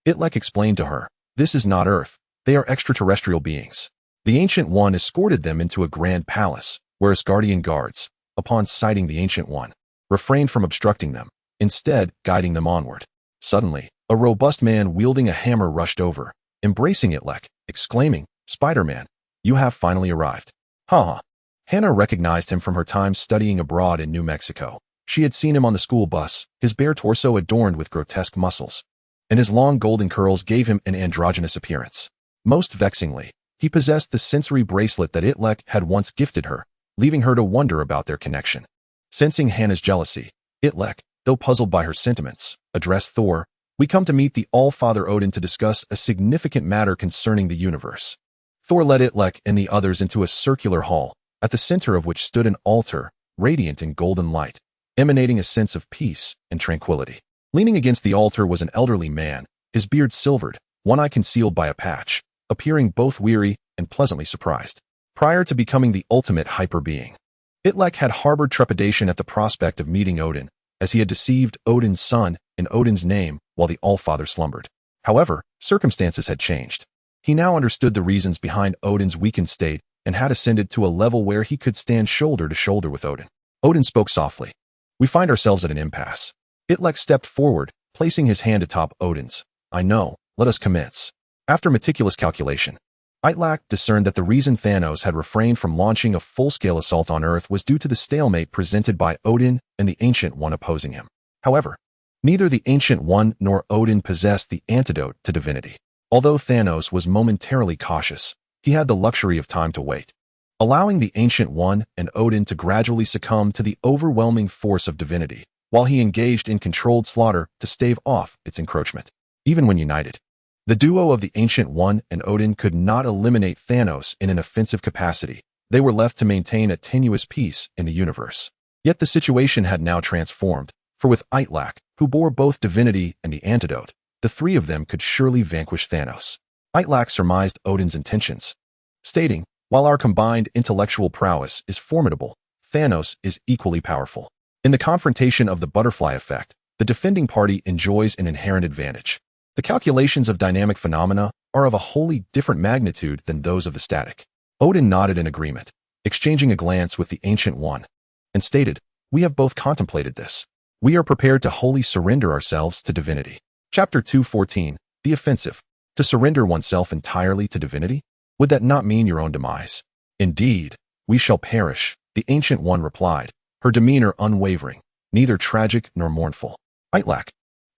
Speaker 1: Itrek explained to her, "This is not Earth. They are extraterrestrial beings." The Ancient One escorted them into a grand palace, where Asgardian guards, upon sighting the Ancient One, refrained from obstructing them, instead guiding them onward. Suddenly, a robust man wielding a hammer rushed over, embracing Itrek, exclaiming, "Spider-Man, you have finally arrived." Ha! Hannah recognized him from her time studying abroad in New Mexico. She had seen him on the school bus, his bare torso adorned with grotesque muscles, and his long golden curls gave him an androgynous appearance. Most vexingly, he possessed the sensory bracelet that Itrek had once gifted her, leaving her to wonder about their connection. Sensing Hannah's jealousy, Itrek, though puzzled by her sentiments, addressed Thor, "We come to meet the All-Father Odin to discuss a significant matter concerning the universe." Thor led Itrek and the others into a circular hall, at the center of which stood an altar, radiant in golden light, emanating a sense of peace and tranquility. Leaning against the altar was an elderly man, his beard silvered, one eye concealed by a patch, appearing both weary and pleasantly surprised. Prior to becoming the ultimate hyper-being, Itrek had harbored trepidation at the prospect of meeting Odin, as he had deceived Odin's son in Odin's name while the All-Father slumbered. However, circumstances had changed. He now understood the reasons behind Odin's weakened state and had ascended to a level where he could stand shoulder to shoulder with Odin. Odin spoke softly, "We find ourselves at an impasse." Itrek stepped forward, placing his hand atop Odin's. "I know, let us commence." After meticulous calculation, Itrek discerned that the reason Thanos had refrained from launching a full-scale assault on Earth was due to the stalemate presented by Odin and the Ancient One opposing him. However, neither the Ancient One nor Odin possessed the antidote to divinity. Although Thanos was momentarily cautious, he had the luxury of time to wait, allowing the Ancient One and Odin to gradually succumb to the overwhelming force of divinity, while he engaged in controlled slaughter to stave off its encroachment. Even when united, the duo of the Ancient One and Odin could not eliminate Thanos in an offensive capacity. They were left to maintain a tenuous peace in the universe. Yet the situation had now transformed, for with Itrek, who bore both divinity and the antidote, the three of them could surely vanquish Thanos. Itrek surmised Odin's intentions, stating, "While our combined intellectual prowess is formidable, Thanos is equally powerful. In the confrontation of the butterfly effect, the defending party enjoys an inherent advantage. The calculations of dynamic phenomena are of a wholly different magnitude than those of the static." Odin nodded in agreement, exchanging a glance with the Ancient One, and stated, "We have both contemplated this. We are prepared to wholly surrender ourselves to divinity." Chapter 214, The Offensive. To surrender oneself entirely to divinity? Would that not mean your own demise? Indeed, we shall perish, the Ancient One replied, her demeanor unwavering, neither tragic nor mournful. Itrek,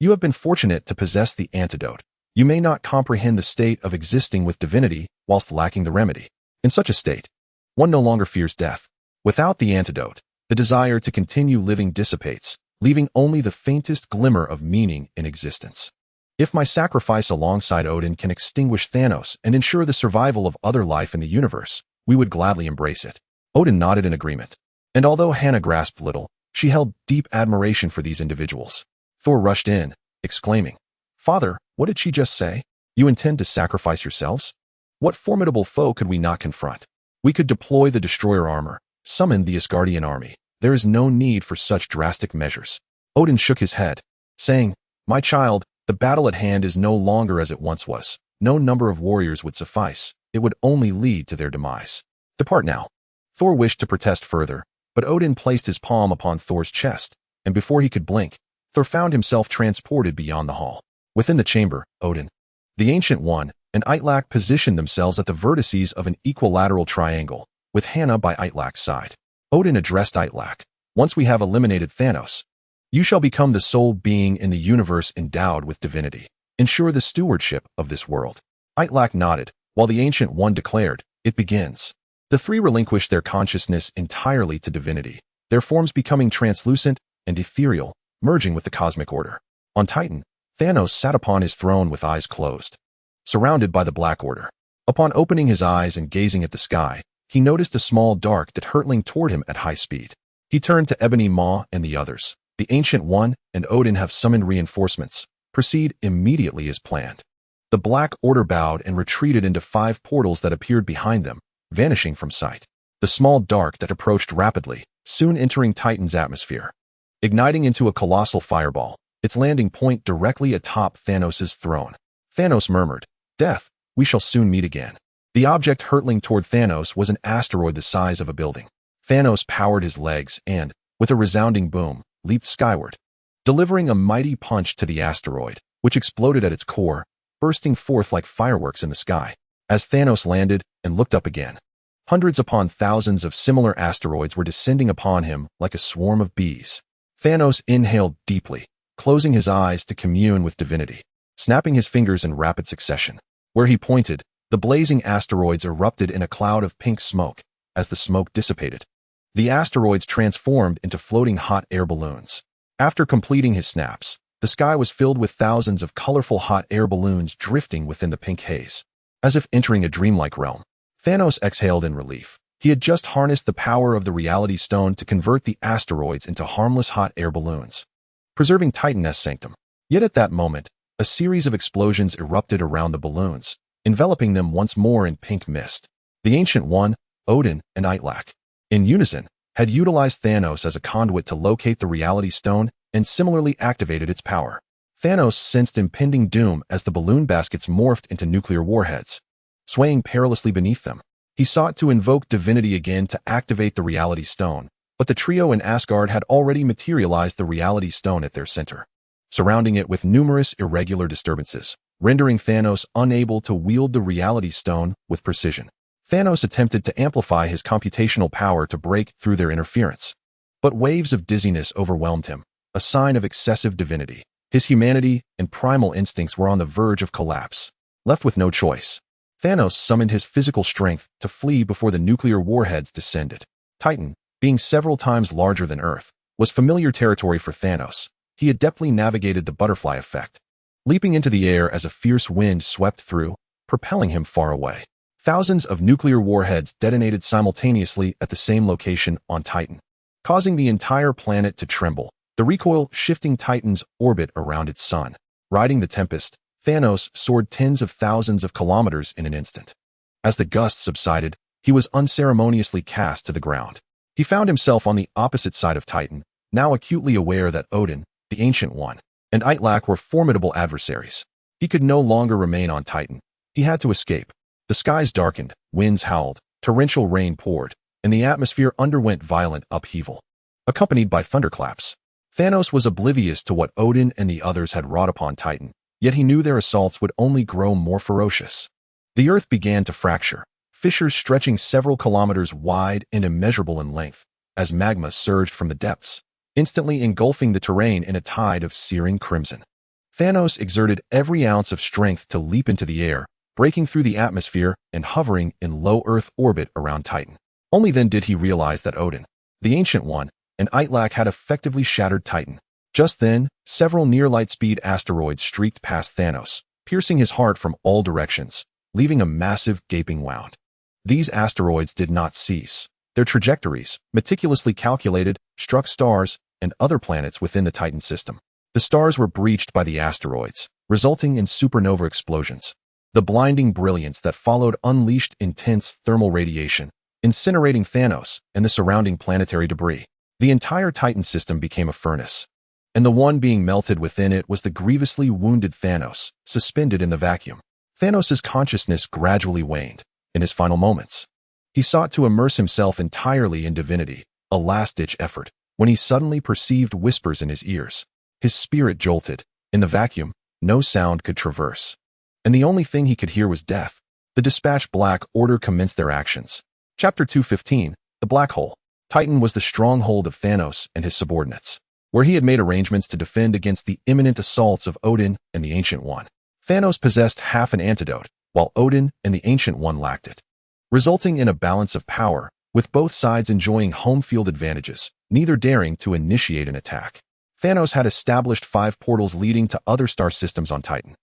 Speaker 1: you have been fortunate to possess the antidote. You may not comprehend the state of existing with divinity whilst lacking the remedy. In such a state, one no longer fears death. Without the antidote, the desire to continue living dissipates, leaving only the faintest glimmer of meaning in existence. If my sacrifice alongside Odin can extinguish Thanos and ensure the survival of other life in the universe, we would gladly embrace it. Odin nodded in agreement. And although Hannah grasped little, she held deep admiration for these individuals. Thor rushed in, exclaiming, "Father, what did she just say? You intend to sacrifice yourselves? What formidable foe could we not confront? We could deploy the destroyer armor, summon the Asgardian army. There is no need for such drastic measures." Odin shook his head, saying, "My child, the battle at hand is no longer as it once was. No number of warriors would suffice. It would only lead to their demise. Depart now." Thor wished to protest further, but Odin placed his palm upon Thor's chest, and before he could blink, Thor found himself transported beyond the hall. Within the chamber, Odin, the Ancient One, and Itrek positioned themselves at the vertices of an equilateral triangle, with Hannah by Itlek's side. Odin addressed Itrek, "Once we have eliminated Thanos, you shall become the sole being in the universe endowed with divinity. Ensure the stewardship of this world." Itrek nodded, while the Ancient One declared, "It begins." The three relinquished their consciousness entirely to divinity, their forms becoming translucent and ethereal, merging with the cosmic order. On Titan, Thanos sat upon his throne with eyes closed, surrounded by the Black Order. Upon opening his eyes and gazing at the sky, he noticed a small dark that hurtling toward him at high speed. He turned to Ebony Maw and the others. "The Ancient One and Odin have summoned reinforcements. Proceed immediately as planned." The Black Order bowed and retreated into 5 portals that appeared behind them, vanishing from sight. The small dark that approached rapidly, soon entering Titan's atmosphere, igniting into a colossal fireball, its landing point directly atop Thanos' throne. Thanos murmured, "Death, we shall soon meet again." The object hurtling toward Thanos was an asteroid the size of a building. Thanos powered his legs and, with a resounding boom, leaped skyward, delivering a mighty punch to the asteroid, which exploded at its core, bursting forth like fireworks in the sky. As Thanos landed and looked up again, hundreds upon thousands of similar asteroids were descending upon him like a swarm of bees. Thanos inhaled deeply, closing his eyes to commune with divinity, snapping his fingers in rapid succession. Where he pointed, the blazing asteroids erupted in a cloud of pink smoke. As the smoke dissipated, the asteroids transformed into floating hot air balloons. After completing his snaps, the sky was filled with thousands of colorful hot air balloons drifting within the pink haze. As if entering a dreamlike realm, Thanos exhaled in relief. He had just harnessed the power of the Reality Stone to convert the asteroids into harmless hot air balloons, preserving Titan's sanctum. Yet at that moment, a series of explosions erupted around the balloons, enveloping them once more in pink mist. The Ancient One, Odin, and Itrek, in unison, had utilized Thanos as a conduit to locate the Reality Stone and similarly activated its power. Thanos sensed impending doom as the balloon baskets morphed into nuclear warheads, swaying perilously beneath them. He sought to invoke divinity again to activate the Reality Stone, but the trio in Asgard had already materialized the Reality Stone at their center, surrounding it with numerous irregular disturbances, rendering Thanos unable to wield the Reality Stone with precision. Thanos attempted to amplify his computational power to break through their interference, but waves of dizziness overwhelmed him, a sign of excessive divinity. His humanity and primal instincts were on the verge of collapse. Left with no choice, Thanos summoned his physical strength to flee before the nuclear warheads descended. Titan, being several times larger than Earth, was familiar territory for Thanos. He adeptly navigated the butterfly effect, leaping into the air as a fierce wind swept through, propelling him far away. Thousands of nuclear warheads detonated simultaneously at the same location on Titan, causing the entire planet to tremble, the recoil shifting Titan's orbit around its sun. Riding the tempest, Thanos soared tens of thousands of kilometers in an instant. As the gusts subsided, he was unceremoniously cast to the ground. He found himself on the opposite side of Titan, now acutely aware that Odin, the Ancient One, and Itrek were formidable adversaries. He could no longer remain on Titan. He had to escape. The skies darkened, winds howled, torrential rain poured, and the atmosphere underwent violent upheaval, accompanied by thunderclaps. Thanos was oblivious to what Odin and the others had wrought upon Titan. yet he knew their assaults would only grow more ferocious. The earth began to fracture, fissures stretching several kilometers wide and immeasurable in length, as magma surged from the depths, instantly engulfing the terrain in a tide of searing crimson. Thanos exerted every ounce of strength to leap into the air, breaking through the atmosphere and hovering in low Earth orbit around Titan. Only then did he realize that Odin, the Ancient One, and Itrek had effectively shattered Titan. Just then, several near-light-speed asteroids streaked past Thanos, piercing his heart from all directions, leaving a massive gaping wound. These asteroids did not cease. Their trajectories, meticulously calculated, struck stars and other planets within the Titan system. The stars were breached by the asteroids, resulting in supernova explosions. The blinding brilliance that followed unleashed intense thermal radiation, incinerating Thanos and the surrounding planetary debris. The entire Titan system became a furnace, and the one being melted within it was the grievously wounded Thanos, suspended in the vacuum. Thanos' consciousness gradually waned. In his final moments, he sought to immerse himself entirely in divinity, a last-ditch effort, when he suddenly perceived whispers in his ears. His spirit jolted. In the vacuum, no sound could traverse, and the only thing he could hear was death. The dispatched Black Order commenced their actions. Chapter 215, The Black Hole. Titan was the stronghold of Thanos and his subordinates, where he had made arrangements to defend against the imminent assaults of Odin and the Ancient One. Thanos possessed half an antidote, while Odin and the Ancient One lacked it, resulting in a balance of power, with both sides enjoying home field advantages, neither daring to initiate an attack. Thanos had established 5 portals leading to other star systems on Titan.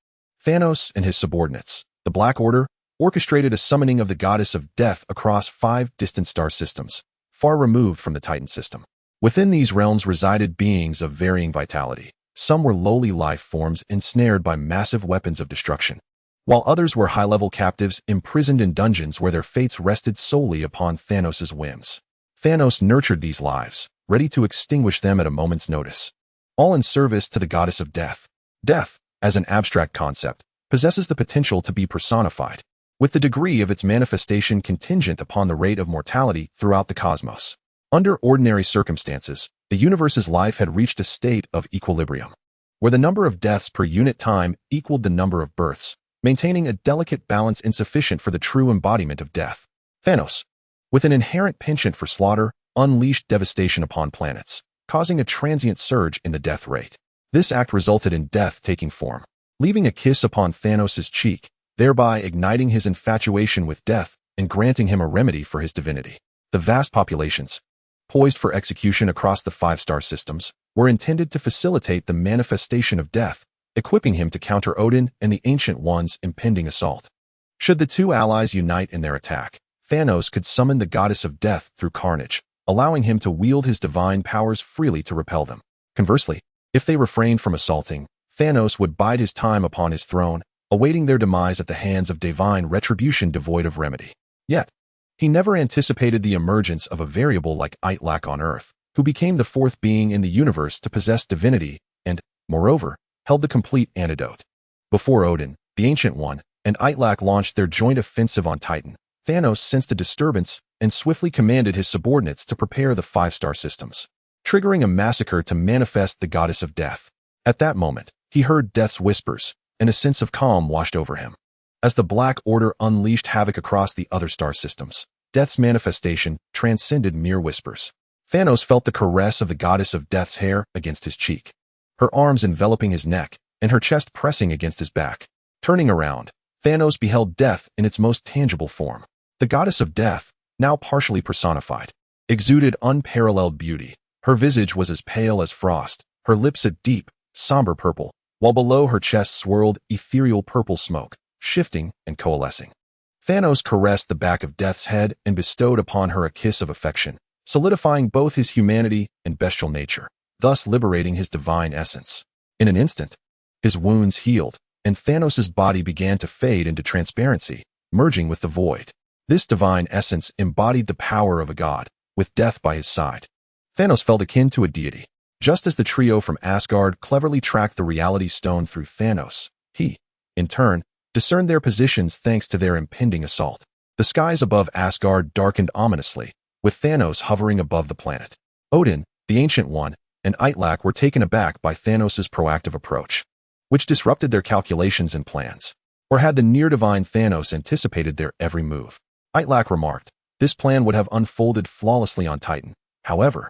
Speaker 1: Thanos and his subordinates, the Black Order, orchestrated a summoning of the goddess of death across 5 distant star systems, far removed from the Titan system. Within these realms resided beings of varying vitality. Some were lowly life forms ensnared by massive weapons of destruction, while others were high-level captives imprisoned in dungeons where their fates rested solely upon Thanos' whims. Thanos nurtured these lives, ready to extinguish them at a moment's notice, all in service to the goddess of death. Death, as an abstract concept, possesses the potential to be personified, with the degree of its manifestation contingent upon the rate of mortality throughout the cosmos. Under ordinary circumstances, the universe's life had reached a state of equilibrium, where the number of deaths per unit time equaled the number of births, maintaining a delicate balance insufficient for the true embodiment of death. Thanos, with an inherent penchant for slaughter, unleashed devastation upon planets, causing a transient surge in the death rate. This act resulted in death taking form, leaving a kiss upon Thanos' cheek, thereby igniting his infatuation with death and granting him a remedy for his divinity. The vast populations, poised for execution across the 5-star systems, were intended to facilitate the manifestation of death, equipping him to counter Odin and the Ancient One's impending assault. Should the two allies unite in their attack, Thanos could summon the goddess of death through carnage, allowing him to wield his divine powers freely to repel them. Conversely, if they refrained from assaulting, Thanos would bide his time upon his throne, awaiting their demise at the hands of divine retribution devoid of remedy. Yet, he never anticipated the emergence of a variable like Itrek on Earth, who became the 4th being in the universe to possess divinity and, moreover, held the complete antidote. Before Odin, the Ancient One, and Itrek launched their joint offensive on Titan, Thanos sensed a disturbance and swiftly commanded his subordinates to prepare the 5-star systems, triggering a massacre to manifest the goddess of death. At that moment, he heard death's whispers, and a sense of calm washed over him. As the Black Order unleashed havoc across the other star systems, death's manifestation transcended mere whispers. Thanos felt the caress of the goddess of death's hair against his cheek, her arms enveloping his neck, and her chest pressing against his back. Turning around, Thanos beheld death in its most tangible form. The goddess of death, now partially personified, exuded unparalleled beauty. Her visage was as pale as frost, her lips a deep, somber purple, while below her chest swirled ethereal purple smoke, shifting and coalescing. Thanos caressed the back of Death's head and bestowed upon her a kiss of affection, solidifying both his humanity and bestial nature, thus liberating his divine essence. In an instant, his wounds healed, and Thanos' body began to fade into transparency, merging with the void. This divine essence embodied the power of a god, with death by his side. Thanos felt akin to a deity. Just as the trio from Asgard cleverly tracked the reality stone through Thanos, he, in turn, discerned their positions thanks to their impending assault. The skies above Asgard darkened ominously, with Thanos hovering above the planet. Odin, the Ancient One, and Itrek were taken aback by Thanos' proactive approach. which disrupted their calculations and plans. Or had the near-divine Thanos anticipated their every move? Itrek remarked, this plan would have unfolded flawlessly on Titan. However,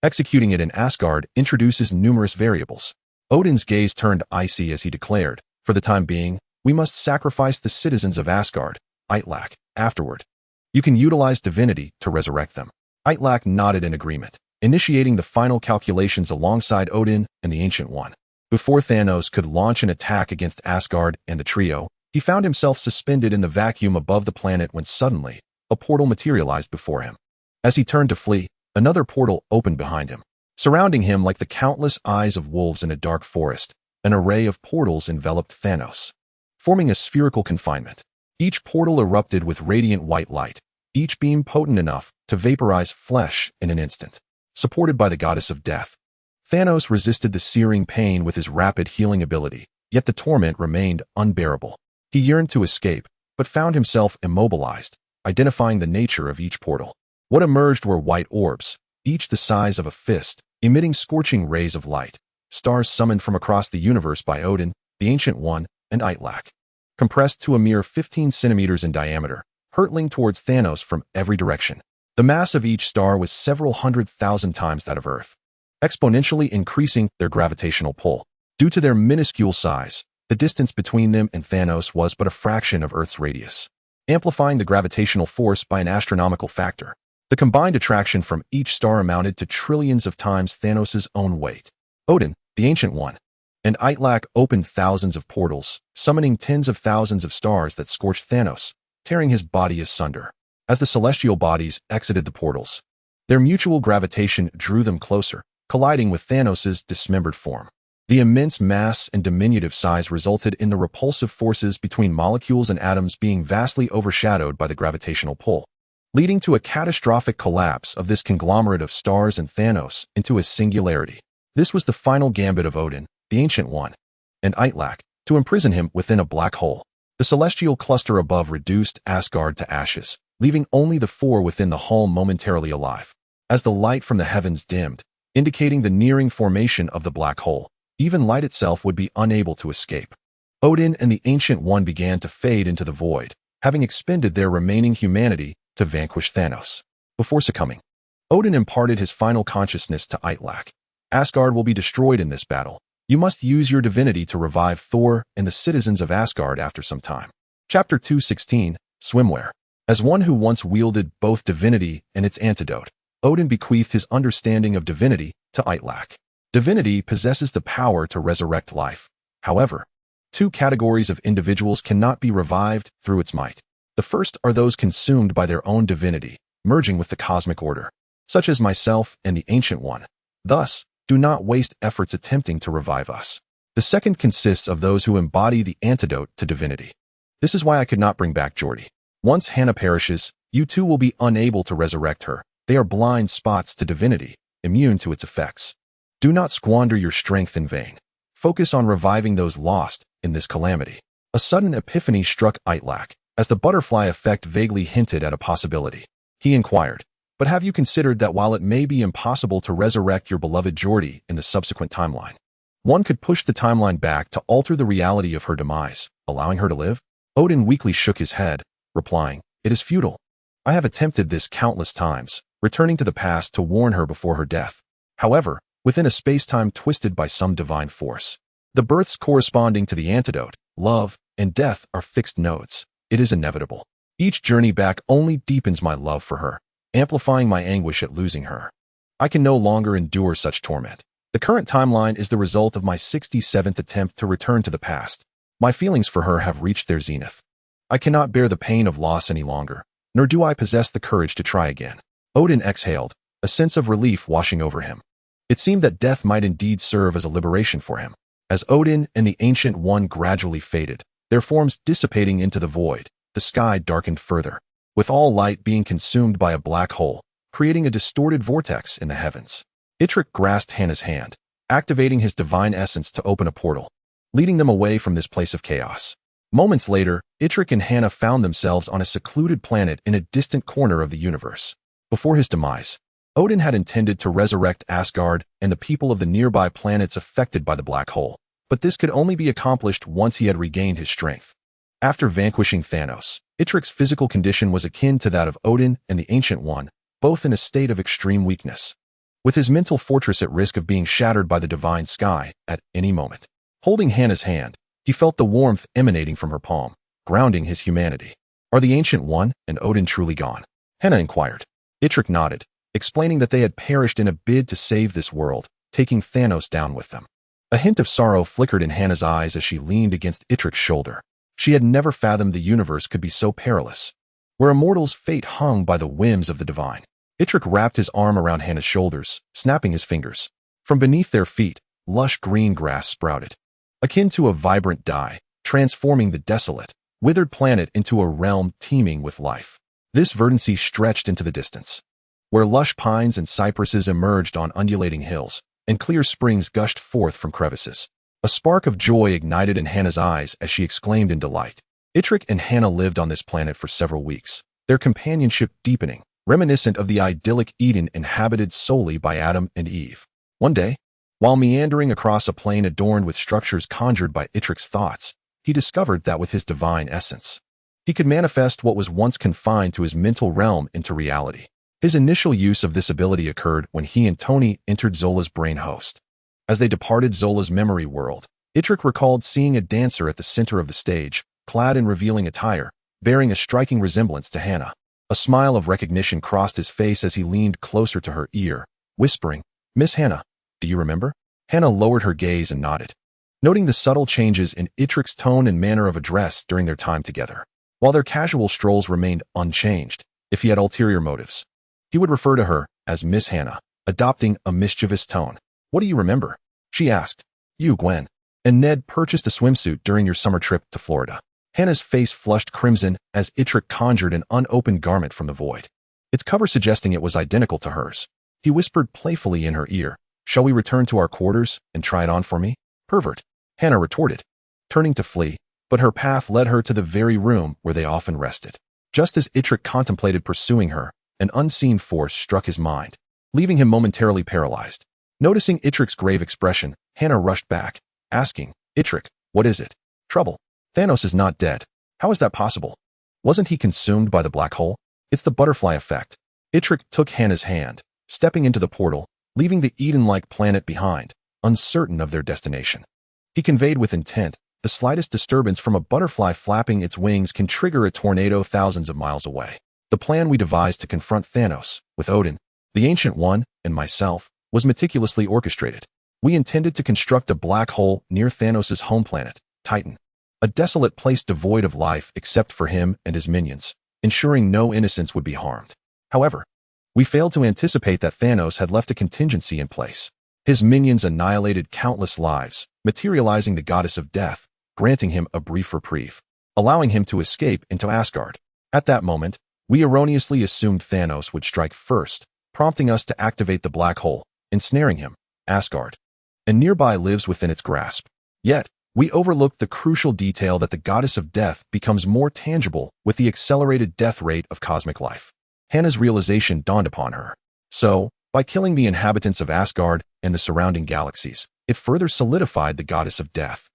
Speaker 1: executing it in Asgard introduces numerous variables. Odin's gaze turned icy as he declared, for the time being, we must sacrifice the citizens of Asgard. Itrek, afterward, you can utilize divinity to resurrect them. Itrek nodded in agreement, initiating the final calculations alongside Odin and the Ancient One. Before Thanos could launch an attack against Asgard and the trio, he found himself suspended in the vacuum above the planet when suddenly, a portal materialized before him. As he turned to flee, another portal opened behind him. Surrounding him like the countless eyes of wolves in a dark forest, an array of portals enveloped Thanos, forming a spherical confinement. Each portal erupted with radiant white light, each beam potent enough to vaporize flesh in an instant. Supported by the goddess of death, Thanos resisted the searing pain with his rapid healing ability, yet the torment remained unbearable. He yearned to escape, but found himself immobilized, identifying the nature of each portal. What emerged were white orbs, each the size of a fist, emitting scorching rays of light, stars summoned from across the universe by Odin, the Ancient One, and Itrek, compressed to a mere 15 centimeters in diameter, hurtling towards Thanos from every direction. The mass of each star was several 100,000 times that of Earth, exponentially increasing their gravitational pull. Due to their minuscule size, the distance between them and Thanos was but a fraction of Earth's radius, amplifying the gravitational force by an astronomical factor. The combined attraction from each star amounted to trillions of times Thanos' own weight. Odin, the Ancient One, and Itrek opened thousands of portals, summoning tens of thousands of stars that scorched Thanos, tearing his body asunder. As the celestial bodies exited the portals, their mutual gravitation drew them closer, colliding with Thanos' dismembered form. The immense mass and diminutive size resulted in the repulsive forces between molecules and atoms being vastly overshadowed by the gravitational pull, leading to a catastrophic collapse of this conglomerate of stars and Thanos into a singularity. This was the final gambit of Odin, the Ancient One, and Itrek, to imprison him within a black hole. The celestial cluster above reduced Asgard to ashes, leaving only the four within the hull momentarily alive. As the light from the heavens dimmed, indicating the nearing formation of the black hole, even light itself would be unable to escape. Odin and the Ancient One began to fade into the void, having expended their remaining humanity to vanquish Thanos. Before succumbing, Odin imparted his final consciousness to Itrek. Asgard will be destroyed in this battle. You must use your divinity to revive Thor and the citizens of Asgard after some time. Chapter 2:16, Swimwear. As one who once wielded both divinity and its antidote, Odin bequeathed his understanding of divinity to Itrek. Divinity possesses the power to resurrect life. However, two categories of individuals cannot be revived through its might. The first are those consumed by their own divinity, merging with the cosmic order, such as myself and the Ancient One. Thus, do not waste efforts attempting to revive us. The second consists of those who embody the antidote to divinity. This is why I could not bring back Geordi. Once Hannah perishes, you too will be unable to resurrect her. They are blind spots to divinity, immune to its effects. Do not squander your strength in vain. Focus on reviving those lost in this calamity. A sudden epiphany struck Itrek, as the butterfly effect vaguely hinted at a possibility. He inquired, but have you considered that while it may be impossible to resurrect your beloved Geordi in the subsequent timeline, one could push the timeline back to alter the reality of her demise, allowing her to live? Odin weakly shook his head, replying, it is futile. I have attempted this countless times, returning to the past to warn her before her death. However, within a space-time twisted by some divine force, the births corresponding to the antidote, love, and death are fixed nodes. It is inevitable. Each journey back only deepens my love for her, amplifying my anguish at losing her. I can no longer endure such torment. The current timeline is the result of my 67th attempt to return to the past. My feelings for her have reached their zenith. I cannot bear the pain of loss any longer, nor do I possess the courage to try again. Odin exhaled, a sense of relief washing over him. It seemed that death might indeed serve as a liberation for him. As Odin and the Ancient One gradually faded, their forms dissipating into the void, the sky darkened further, with all light being consumed by a black hole, creating a distorted vortex in the heavens. Itrek grasped Hannah's hand, activating his divine essence to open a portal, leading them away from this place of chaos. Moments later, Itrek and Hannah found themselves on a secluded planet in a distant corner of the universe. Before his demise, Odin had intended to resurrect Asgard and the people of the nearby planets affected by the black hole. but this could only be accomplished once he had regained his strength. After vanquishing Thanos, Itrek's physical condition was akin to that of Odin and the Ancient One, both in a state of extreme weakness, with his mental fortress at risk of being shattered by the divine sky at any moment. Holding Hannah's hand, he felt the warmth emanating from her palm, grounding his humanity. Are the Ancient One and Odin truly gone? Hannah inquired. Itrek nodded, explaining that they had perished in a bid to save this world, taking Thanos down with them. A hint of sorrow flickered in Hannah's eyes as she leaned against Itrek's shoulder. She had never fathomed the universe could be so perilous, where a mortal's fate hung by the whims of the divine. Itrek wrapped his arm around Hannah's shoulders, snapping his fingers. From beneath their feet, lush green grass sprouted, akin to a vibrant dye, transforming the desolate, withered planet into a realm teeming with life. This verdancy stretched into the distance, where lush pines and cypresses emerged on undulating hills, and clear springs gushed forth from crevices. A spark of joy ignited in Hannah's eyes as she exclaimed in delight. Itrek and Hannah lived on this planet for several weeks, their companionship deepening, reminiscent of the idyllic Eden inhabited solely by Adam and Eve. One day, while meandering across a plain adorned with structures conjured by Itrek's thoughts, he discovered that with his divine essence, he could manifest what was once confined to his mental realm into reality. His initial use of this ability occurred when he and Tony entered Zola's brain host. As they departed Zola's memory world, Itrek recalled seeing a dancer at the center of the stage, clad in revealing attire, bearing a striking resemblance to Hannah. A smile of recognition crossed his face as he leaned closer to her ear, whispering, "Miss Hannah, do you remember?" Hannah lowered her gaze and nodded, noting the subtle changes in Itrek's tone and manner of address during their time together. While their casual strolls remained unchanged, if he had ulterior motives, he would refer to her as Miss Hannah, adopting a mischievous tone. "What do you remember?" she asked. "You, Gwen, and Ned purchased a swimsuit during your summer trip to Florida." Hannah's face flushed crimson as Itrek conjured an unopened garment from the void, its cover suggesting it was identical to hers. He whispered playfully in her ear, "Shall we return to our quarters and try it on for me, pervert?" Hannah retorted, turning to flee, but her path led her to the very room where they often rested. Just as Itrek contemplated pursuing her, an unseen force struck his mind, leaving him momentarily paralyzed. Noticing Itrek's grave expression, Hannah rushed back, asking, "Itrek, what is it?" "Trouble. Thanos is not dead." "How is that possible? Wasn't he consumed by the black hole?" "It's the butterfly effect." Itrek took Hannah's hand, stepping into the portal, leaving the Eden-like planet behind, uncertain of their destination. He conveyed with intent, the slightest disturbance from a butterfly flapping its wings can trigger a tornado thousands of miles away. The plan we devised to confront Thanos, with Odin, the Ancient One, and myself, was meticulously orchestrated. We intended to construct a black hole near Thanos' home planet, Titan, a desolate place devoid of life except for him and his minions, ensuring no innocents would be harmed. However, we failed to anticipate that Thanos had left a contingency in place. His minions annihilated countless lives, materializing the goddess of death, granting him a brief reprieve, allowing him to escape into Asgard. At that moment, we erroneously assumed Thanos would strike first, prompting us to activate the black hole, ensnaring him, Asgard, and nearby lives within its grasp. Yet, we overlooked the crucial detail that the goddess of death becomes more tangible with the accelerated death rate of cosmic life. Hannah's realization dawned upon her. So, by killing the inhabitants of Asgard and the surrounding galaxies, it further solidified the goddess of death,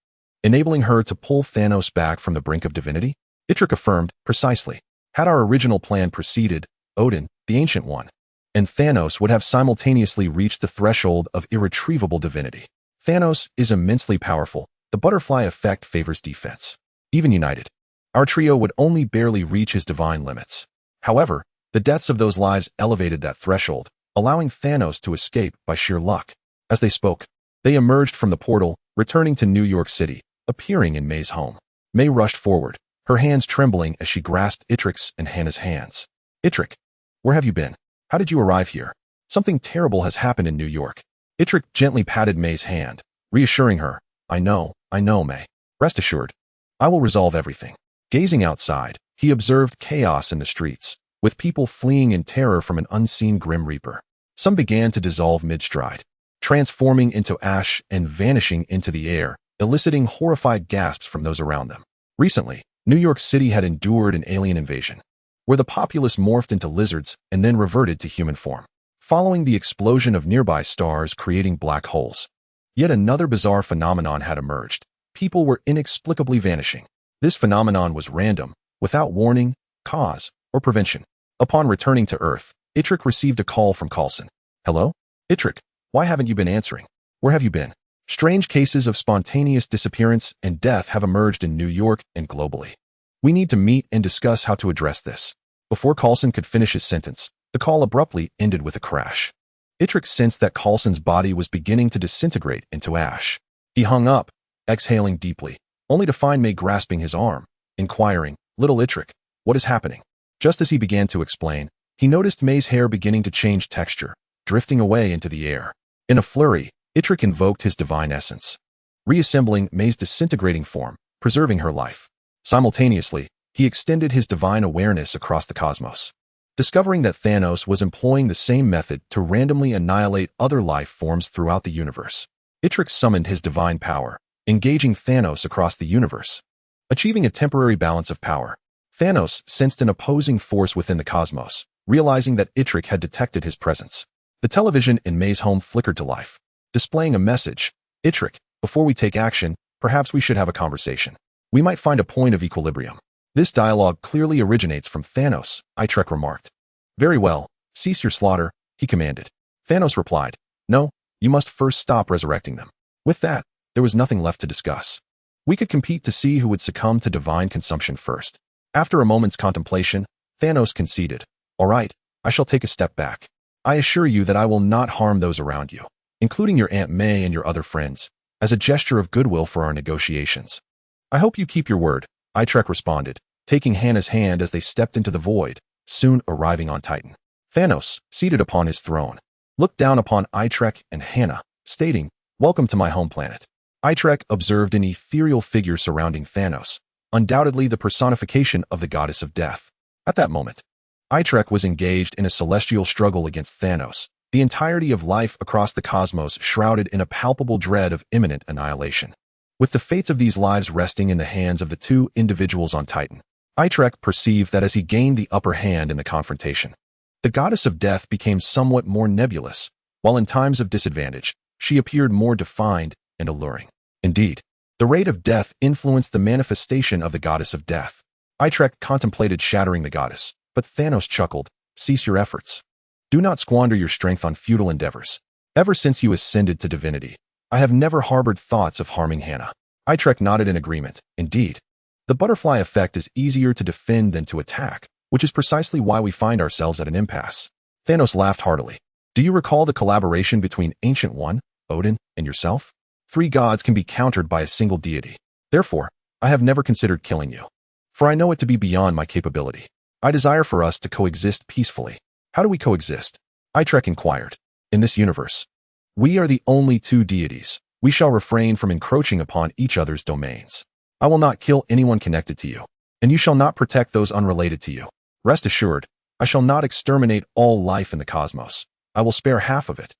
Speaker 1: enabling her to pull Thanos back from the brink of divinity? Itrek affirmed, "Precisely. Had our original plan proceeded, Odin, the Ancient One, and Thanos would have simultaneously reached the threshold of irretrievable divinity. Thanos is immensely powerful. The butterfly effect favors defense. Even united, our trio would only barely reach his divine limits. However, the deaths of those lives elevated that threshold, allowing Thanos to escape by sheer luck." As they spoke, they emerged from the portal, returning to New York City, appearing in May's home. May rushed forward, her hands trembling as she grasped Itrek's and Hannah's hands. "Itrek, where have you been? How did you arrive here?" "Something terrible has happened in New York." Itrek gently patted May's hand, reassuring her, I know, May. Rest assured, I will resolve everything." Gazing outside, he observed chaos in the streets, with people fleeing in terror from an unseen Grim Reaper. Some began to dissolve mid-stride, transforming into ash and vanishing into the air, eliciting horrified gasps from those around them. Recently, New York City had endured an alien invasion, where the populace morphed into lizards and then reverted to human form, following the explosion of nearby stars creating black holes. Yet another bizarre phenomenon had emerged. People were inexplicably vanishing. This phenomenon was random, without warning, cause, or prevention. Upon returning to Earth, Itrek received a call from Coulson. Hello? Itrek, why haven't you been answering? Where have you been? Strange cases of spontaneous disappearance and death have emerged in New York and globally. We need to meet and discuss how to address this. Before Coulson could finish his sentence, the call abruptly ended with a crash. Itrek sensed that Coulson's body was beginning to disintegrate into ash. He hung up, exhaling deeply, only to find May grasping his arm, inquiring, "Little Itrek, what is happening?" Just as he began to explain, he noticed May's hair beginning to change texture, drifting away into the air. In a flurry, Itrek invoked his divine essence, reassembling May's disintegrating form, preserving her life. Simultaneously, he extended his divine awareness across the cosmos. Discovering that Thanos was employing the same method to randomly annihilate other life forms throughout the universe, Itrek summoned his divine power, engaging Thanos across the universe. Achieving a temporary balance of power, Thanos sensed an opposing force within the cosmos, realizing that Itrek had detected his presence. The television in May's home flickered to life, displaying a message. "Itrek, before we take action, perhaps we should have a conversation. We might find a point of equilibrium." This dialogue clearly originates from Thanos, Itrek remarked. "Very well, cease your slaughter," he commanded. Thanos replied, "No, you must first stop resurrecting them." With that, there was nothing left to discuss. We could compete to see who would succumb to divine consumption first. After a moment's contemplation, Thanos conceded, "All right, I shall take a step back. I assure you that I will not harm those around you, including your Aunt May and your other friends, as a gesture of goodwill for our negotiations." "I hope you keep your word," Itrek responded, taking Hannah's hand as they stepped into the void, soon arriving on Titan. Thanos, seated upon his throne, looked down upon Itrek and Hannah, stating, "Welcome to my home planet." Itrek observed an ethereal figure surrounding Thanos, undoubtedly the personification of the goddess of death. At that moment, Itrek was engaged in a celestial struggle against Thanos, the entirety of life across the cosmos shrouded in a palpable dread of imminent annihilation. With the fates of these lives resting in the hands of the two individuals on Titan, Itrek perceived that as he gained the upper hand in the confrontation, the goddess of death became somewhat more nebulous, while in times of disadvantage, she appeared more defined and alluring. Indeed, the rate of death influenced the manifestation of the goddess of death. Itrek contemplated shattering the goddess, but Thanos chuckled, "Cease your efforts. Do not squander your strength on futile endeavors. Ever since you ascended to divinity, I have never harbored thoughts of harming Hannah." Itrek nodded in agreement. Indeed, the butterfly effect is easier to defend than to attack, which is precisely why we find ourselves at an impasse. Thanos laughed heartily. "Do you recall the collaboration between Ancient One, Odin, and yourself? 3 gods can be countered by a single deity. Therefore, I have never considered killing you, for I know it to be beyond my capability. I desire for us to coexist peacefully." "How do we coexist?" Itrek inquired. "In this universe, we are the only 2 deities. We shall refrain from encroaching upon each other's domains. I will not kill anyone connected to you, and you shall not protect those unrelated to you. Rest assured, I shall not exterminate all life in the cosmos. I will spare half of it,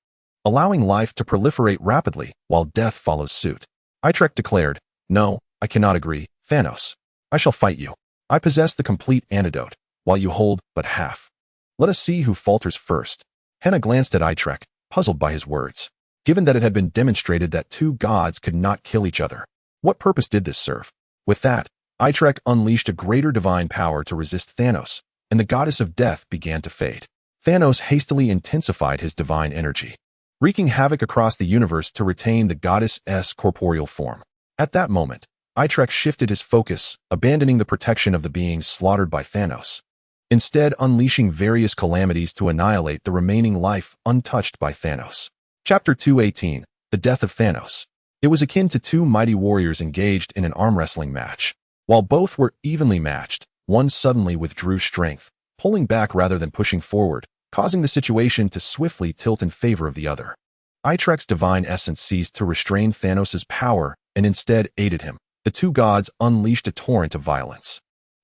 Speaker 1: allowing life to proliferate rapidly while death follows suit." Itrek declared, "No, I cannot agree, Thanos. I shall fight you. I possess the complete antidote, while you hold but half. Let us see who falters first." Hannah glanced at Itrek, puzzled by his words. Given that it had been demonstrated that 2 gods could not kill each other, what purpose did this serve? With that, Itrek unleashed a greater divine power to resist Thanos, and the goddess of death began to fade. Thanos hastily intensified his divine energy, wreaking havoc across the universe to retain the goddess's corporeal form. At that moment, Itrek shifted his focus, abandoning the protection of the beings slaughtered by Thanos, instead unleashing various calamities to annihilate the remaining life untouched by Thanos. Chapter 218, The Death of Thanos. It was akin to 2 mighty warriors engaged in an arm wrestling match. While both were evenly matched, one suddenly withdrew strength, pulling back rather than pushing forward, causing the situation to swiftly tilt in favor of the other. Itrek's divine essence ceased to restrain Thanos' power and instead aided him. The 2 gods unleashed a torrent of violence,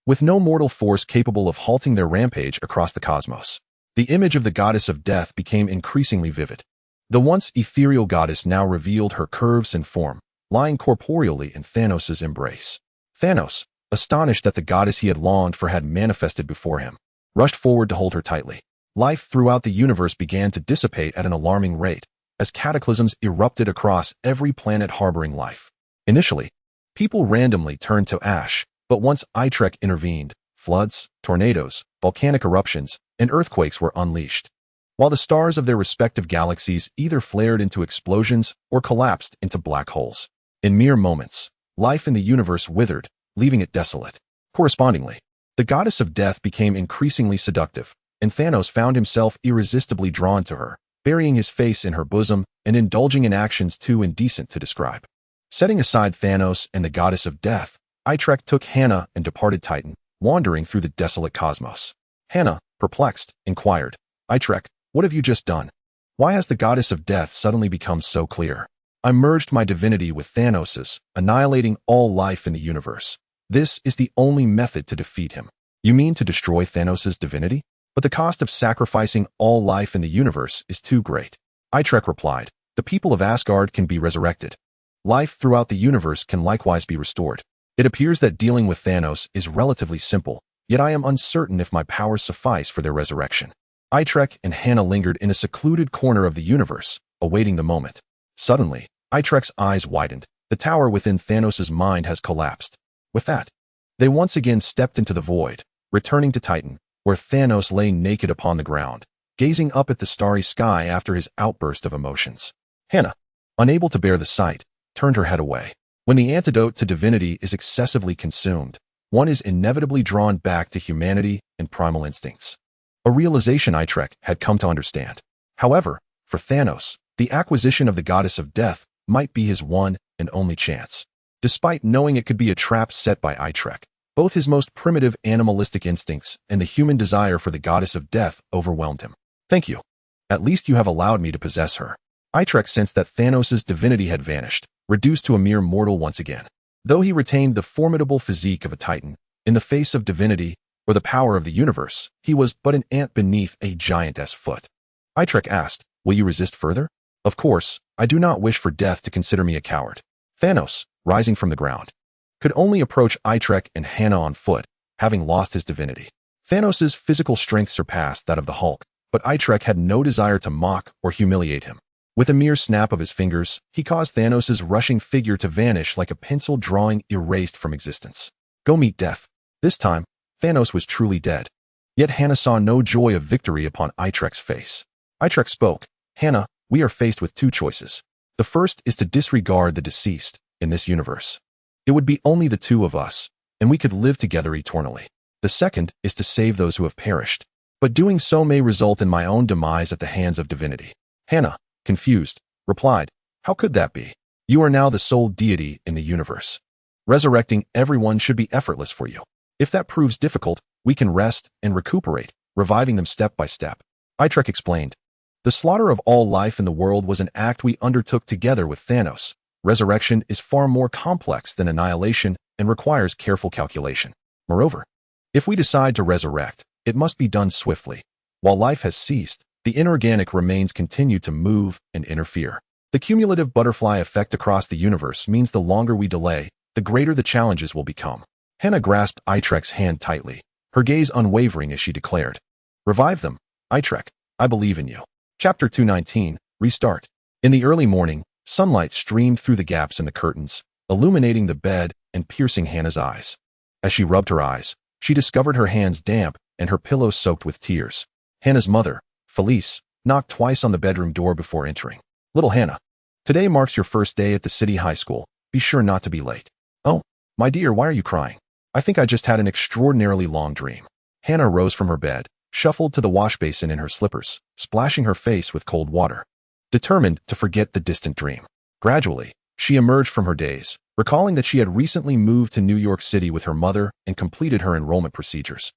Speaker 1: with no mortal force capable of halting their rampage across the cosmos. The image of the goddess of death became increasingly vivid. The once ethereal goddess now revealed her curves and form, lying corporeally in Thanos' embrace. Thanos, astonished that the goddess he had longed for had manifested before him, rushed forward to hold her tightly. Life throughout the universe began to dissipate at an alarming rate, as cataclysms erupted across every planet harboring life. Initially, people randomly turned to ash, but once Itrek intervened, floods, tornadoes, volcanic eruptions, and earthquakes were unleashed, while the stars of their respective galaxies either flared into explosions or collapsed into black holes. In mere moments, life in the universe withered, leaving it desolate. Correspondingly, the goddess of death became increasingly seductive, and Thanos found himself irresistibly drawn to her, burying his face in her bosom and indulging in actions too indecent to describe. Setting aside Thanos and the goddess of death, Itrek took Hannah and departed Titan, wandering through the desolate cosmos. Hannah, perplexed, inquired, "Itrek, what have you just done? Why has the goddess of death suddenly become so clear?" "I merged my divinity with Thanos's, annihilating all life in the universe. This is the only method to defeat him." "You mean to destroy Thanos's divinity? But the cost of sacrificing all life in the universe is too great." Itrek replied, "The people of Asgard can be resurrected. Life throughout the universe can likewise be restored. It appears that dealing with Thanos is relatively simple, yet I am uncertain if my powers suffice for their resurrection." Itrek and Hannah lingered in a secluded corner of the universe, awaiting the moment. Suddenly, Itrek's eyes widened. The tower within Thanos' mind has collapsed. With that, they once again stepped into the void, returning to Titan, where Thanos lay naked upon the ground, gazing up at the starry sky after his outburst of emotions. Hannah, unable to bear the sight, turned her head away. When the antidote to divinity is excessively consumed, one is inevitably drawn back to humanity and primal instincts. A realization Itrek had come to understand. However, for Thanos, the acquisition of the goddess of death might be his one and only chance. Despite knowing it could be a trap set by Itrek, both his most primitive animalistic instincts and the human desire for the goddess of death overwhelmed him. "Thank you. At least you have allowed me to possess her." Itrek sensed that Thanos' divinity had vanished, reduced to a mere mortal once again. Though he retained the formidable physique of a Titan, in the face of divinity or the power of the universe, he was but an ant beneath a giantess foot. Itrek asked, "Will you resist further?" "Of course, I do not wish for death to consider me a coward." Thanos, rising from the ground, could only approach Itrek and Hannah on foot, having lost his divinity. Thanos' physical strength surpassed that of the Hulk, but Itrek had no desire to mock or humiliate him. With a mere snap of his fingers, he caused Thanos' rushing figure to vanish like a pencil drawing erased from existence. "Go meet death." This time, Thanos was truly dead. Yet Hannah saw no joy of victory upon Itrek's face. Itrek spoke, "Hannah, we are faced with two choices. The first is to disregard the deceased in this universe. It would be only the two of us, and we could live together eternally. The second is to save those who have perished. But doing so may result in my own demise at the hands of divinity." Hannah, confused, replied, "How could that be? You are now the sole deity in the universe. Resurrecting everyone should be effortless for you. If that proves difficult, we can rest and recuperate, reviving them step by step." Itrek explained, "The slaughter of all life in the world was an act we undertook together with Thanos. Resurrection is far more complex than annihilation and requires careful calculation. Moreover, if we decide to resurrect, it must be done swiftly. While life has ceased, the inorganic remains continue to move and interfere. The cumulative butterfly effect across the universe means the longer we delay, the greater the challenges will become." Hannah grasped Itrek's hand tightly, her gaze unwavering as she declared, "Revive them, Itrek, I believe in you." Chapter 219, Restart. In the early morning, sunlight streamed through the gaps in the curtains, illuminating the bed and piercing Hannah's eyes. As she rubbed her eyes, she discovered her hands damp and her pillows soaked with tears. Hannah's mother, Felice, knocked twice on the bedroom door before entering. "Little Hannah, today marks your first day at the city high school. Be sure not to be late." "Oh, my dear, why are you crying?" "I think I just had an extraordinarily long dream." Hannah rose from her bed, shuffled to the wash basin in her slippers, splashing her face with cold water, determined to forget the distant dream. Gradually, she emerged from her daze, recalling that she had recently moved to New York City with her mother and completed her enrollment procedures.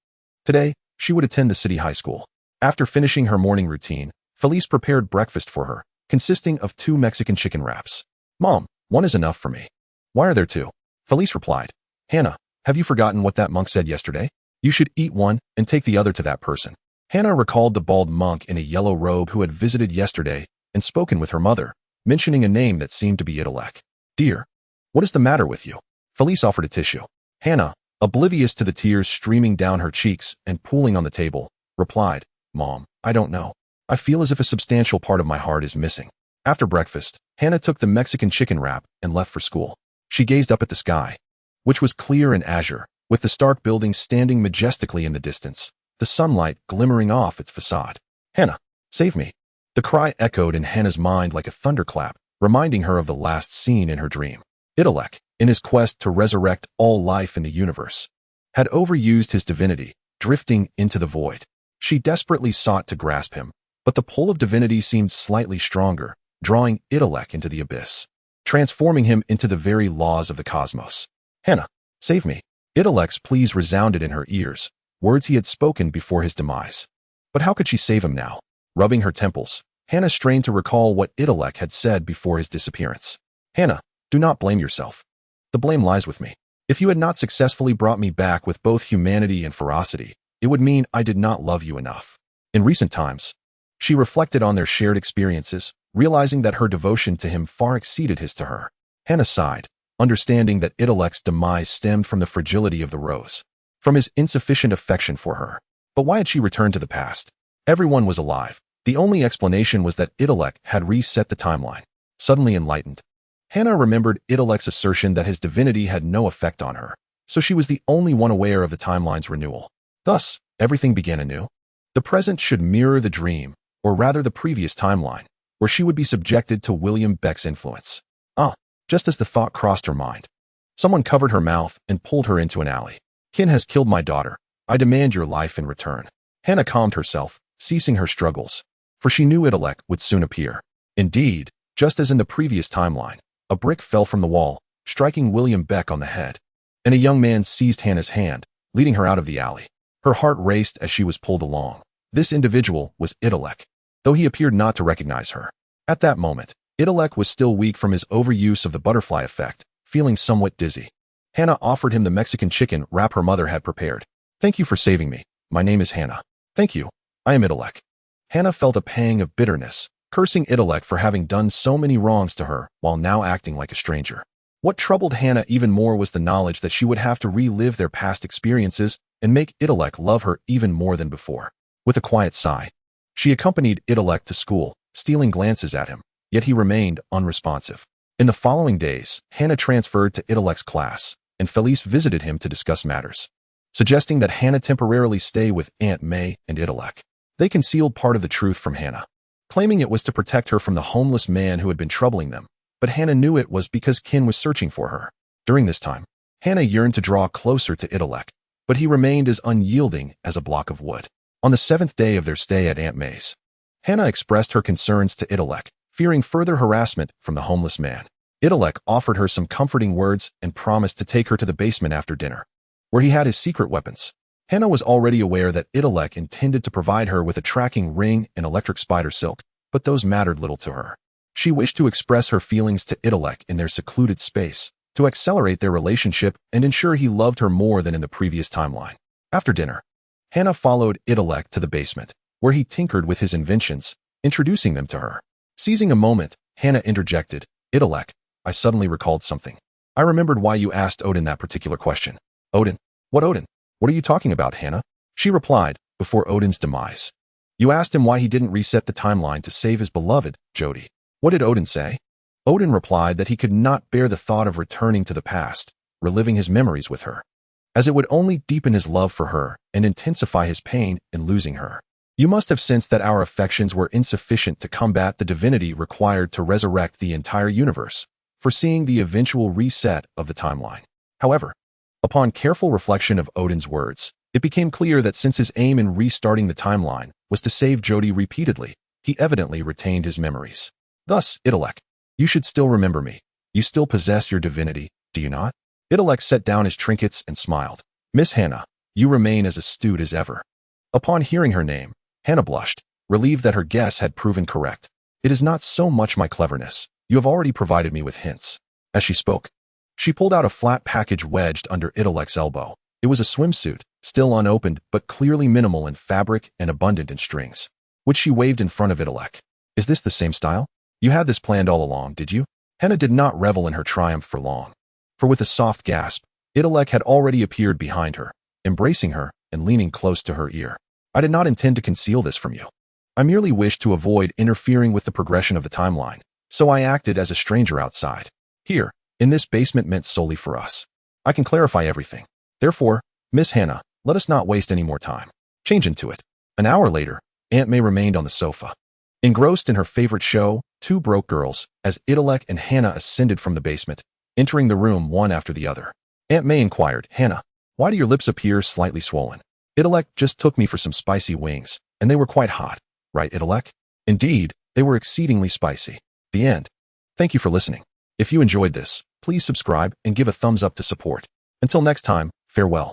Speaker 1: Today, she would attend the city high school. After finishing her morning routine, Felice prepared breakfast for her, consisting of 2 Mexican chicken wraps. "Mom, one is enough for me." "Why are there 2? Felice replied, "Hannah, have you forgotten what that monk said yesterday? You should eat one and take the other to that person." Hannah recalled the bald monk in a yellow robe who had visited yesterday and spoken with her mother, mentioning a name that seemed to be Itrek. "Dear, what is the matter with you?" Felice offered a tissue. Hannah, oblivious to the tears streaming down her cheeks and pooling on the table, replied, "Mom, I don't know. I feel as if a substantial part of my heart is missing." After breakfast, Hannah took the Mexican chicken wrap and left for school. She gazed up at the sky, which was clear and azure, with the Stark building standing majestically in the distance, the sunlight glimmering off its facade. "Hannah, save me." The cry echoed in Hannah's mind like a thunderclap, reminding her of the last scene in her dream. Itrek, in his quest to resurrect all life in the universe, had overused his divinity, drifting into the void. She desperately sought to grasp him, but the pull of divinity seemed slightly stronger, drawing Itrek into the abyss, transforming him into the very laws of the cosmos. "Hannah, save me." Itrek's pleas resounded in her ears, words he had spoken before his demise. But how could she save him now? Rubbing her temples, Hannah strained to recall what Itrek had said before his disappearance. "Hannah, do not blame yourself. The blame lies with me. If you had not successfully brought me back with both humanity and ferocity, it would mean I did not love you enough." In recent times, she reflected on their shared experiences, realizing that her devotion to him far exceeded his to her. Hannah sighed, understanding that Itrek's demise stemmed from the fragility of the rose, from his insufficient affection for her. But why had she returned to the past? Everyone was alive. The only explanation was that Itrek had reset the timeline. Suddenly enlightened, Hannah remembered Itrek's assertion that his divinity had no effect on her, so she was the only one aware of the timeline's renewal. Thus, everything began anew. The present should mirror the dream, or rather the previous timeline, where she would be subjected to William Beck's influence. Just as the thought crossed her mind, someone covered her mouth and pulled her into an alley. "Kin has killed my daughter. I demand your life in return." Hannah calmed herself, ceasing her struggles, for she knew Itrek would soon appear. Indeed, just as in the previous timeline, a brick fell from the wall, striking William Beck on the head, and a young man seized Hannah's hand, leading her out of the alley. Her heart raced as she was pulled along. This individual was Itrek, though he appeared not to recognize her. At that moment, Itrek was still weak from his overuse of the butterfly effect, feeling somewhat dizzy. Hannah offered him the Mexican chicken wrap her mother had prepared. "Thank you for saving me. My name is Hannah." "Thank you. I am Itrek." Hannah felt a pang of bitterness, cursing Itrek for having done so many wrongs to her while now acting like a stranger. What troubled Hannah even more was the knowledge that she would have to relive their past experiences and make Itrek love her even more than before. With a quiet sigh, she accompanied Itrek to school, stealing glances at him, yet he remained unresponsive. In the following days, Hannah transferred to Itrek's class, and Felice visited him to discuss matters, suggesting that Hannah temporarily stay with Aunt May and Itrek. They concealed part of the truth from Hannah, claiming it was to protect her from the homeless man who had been troubling them, but Hannah knew it was because Kin was searching for her. During this time, Hannah yearned to draw closer to Itrek, but he remained as unyielding as a block of wood. On the 7th day of their stay at Aunt May's, Hannah expressed her concerns to Itrek, fearing further harassment from the homeless man. Itrek offered her some comforting words and promised to take her to the basement after dinner, where he had his secret weapons. Hannah was already aware that Itrek intended to provide her with a tracking ring and electric spider silk, but those mattered little to her. She wished to express her feelings to Itrek in their secluded space, to accelerate their relationship and ensure he loved her more than in the previous timeline. After dinner, Hannah followed Itrek to the basement, where he tinkered with his inventions, introducing them to her. Seizing a moment, Hannah interjected, "Itrek, I suddenly recalled something. I remembered why you asked Odin that particular question." "Odin? What Odin? What are you talking about, Hannah?" She replied, "Before Odin's demise. You asked him why he didn't reset the timeline to save his beloved, Jody. What did Odin say?" Odin replied that he could not bear the thought of returning to the past, reliving his memories with her, as it would only deepen his love for her and intensify his pain in losing her. "You must have sensed that our affections were insufficient to combat the divinity required to resurrect the entire universe, foreseeing the eventual reset of the timeline." However, upon careful reflection of Odin's words, it became clear that since his aim in restarting the timeline was to save Jody repeatedly, he evidently retained his memories. Thus, Itrek, you should still remember me. You still possess your divinity, do you not? Itrek set down his trinkets and smiled. "Miss Hannah, you remain as astute as ever." Upon hearing her name, Hannah blushed, relieved that her guess had proven correct. "It is not so much my cleverness. You have already provided me with hints." As she spoke, she pulled out a flat package wedged under Itrek's elbow. It was a swimsuit, still unopened but clearly minimal in fabric and abundant in strings, which she waved in front of Itrek. "Is this the same style? You had this planned all along, did you?" Hannah did not revel in her triumph for long, for with a soft gasp, Itrek had already appeared behind her, embracing her and leaning close to her ear. "I did not intend to conceal this from you. I merely wished to avoid interfering with the progression of the timeline, So I acted as a stranger outside. Here, in this basement meant solely for us. I can clarify everything. Therefore, Miss Hannah, let us not waste any more time. Change into it. An hour later, Aunt May remained on the sofa. Engrossed in her favorite show, Two Broke Girls, as Itrek and Hannah ascended from the basement, entering the room one after the other. Aunt May inquired, Hannah, why do your lips appear slightly swollen? Itrek just took me for some spicy wings, and they were quite hot. Right, Itrek? Indeed, they were exceedingly spicy. The end. Thank you for listening. If you enjoyed this, please subscribe and give a thumbs up to support. Until next time, farewell.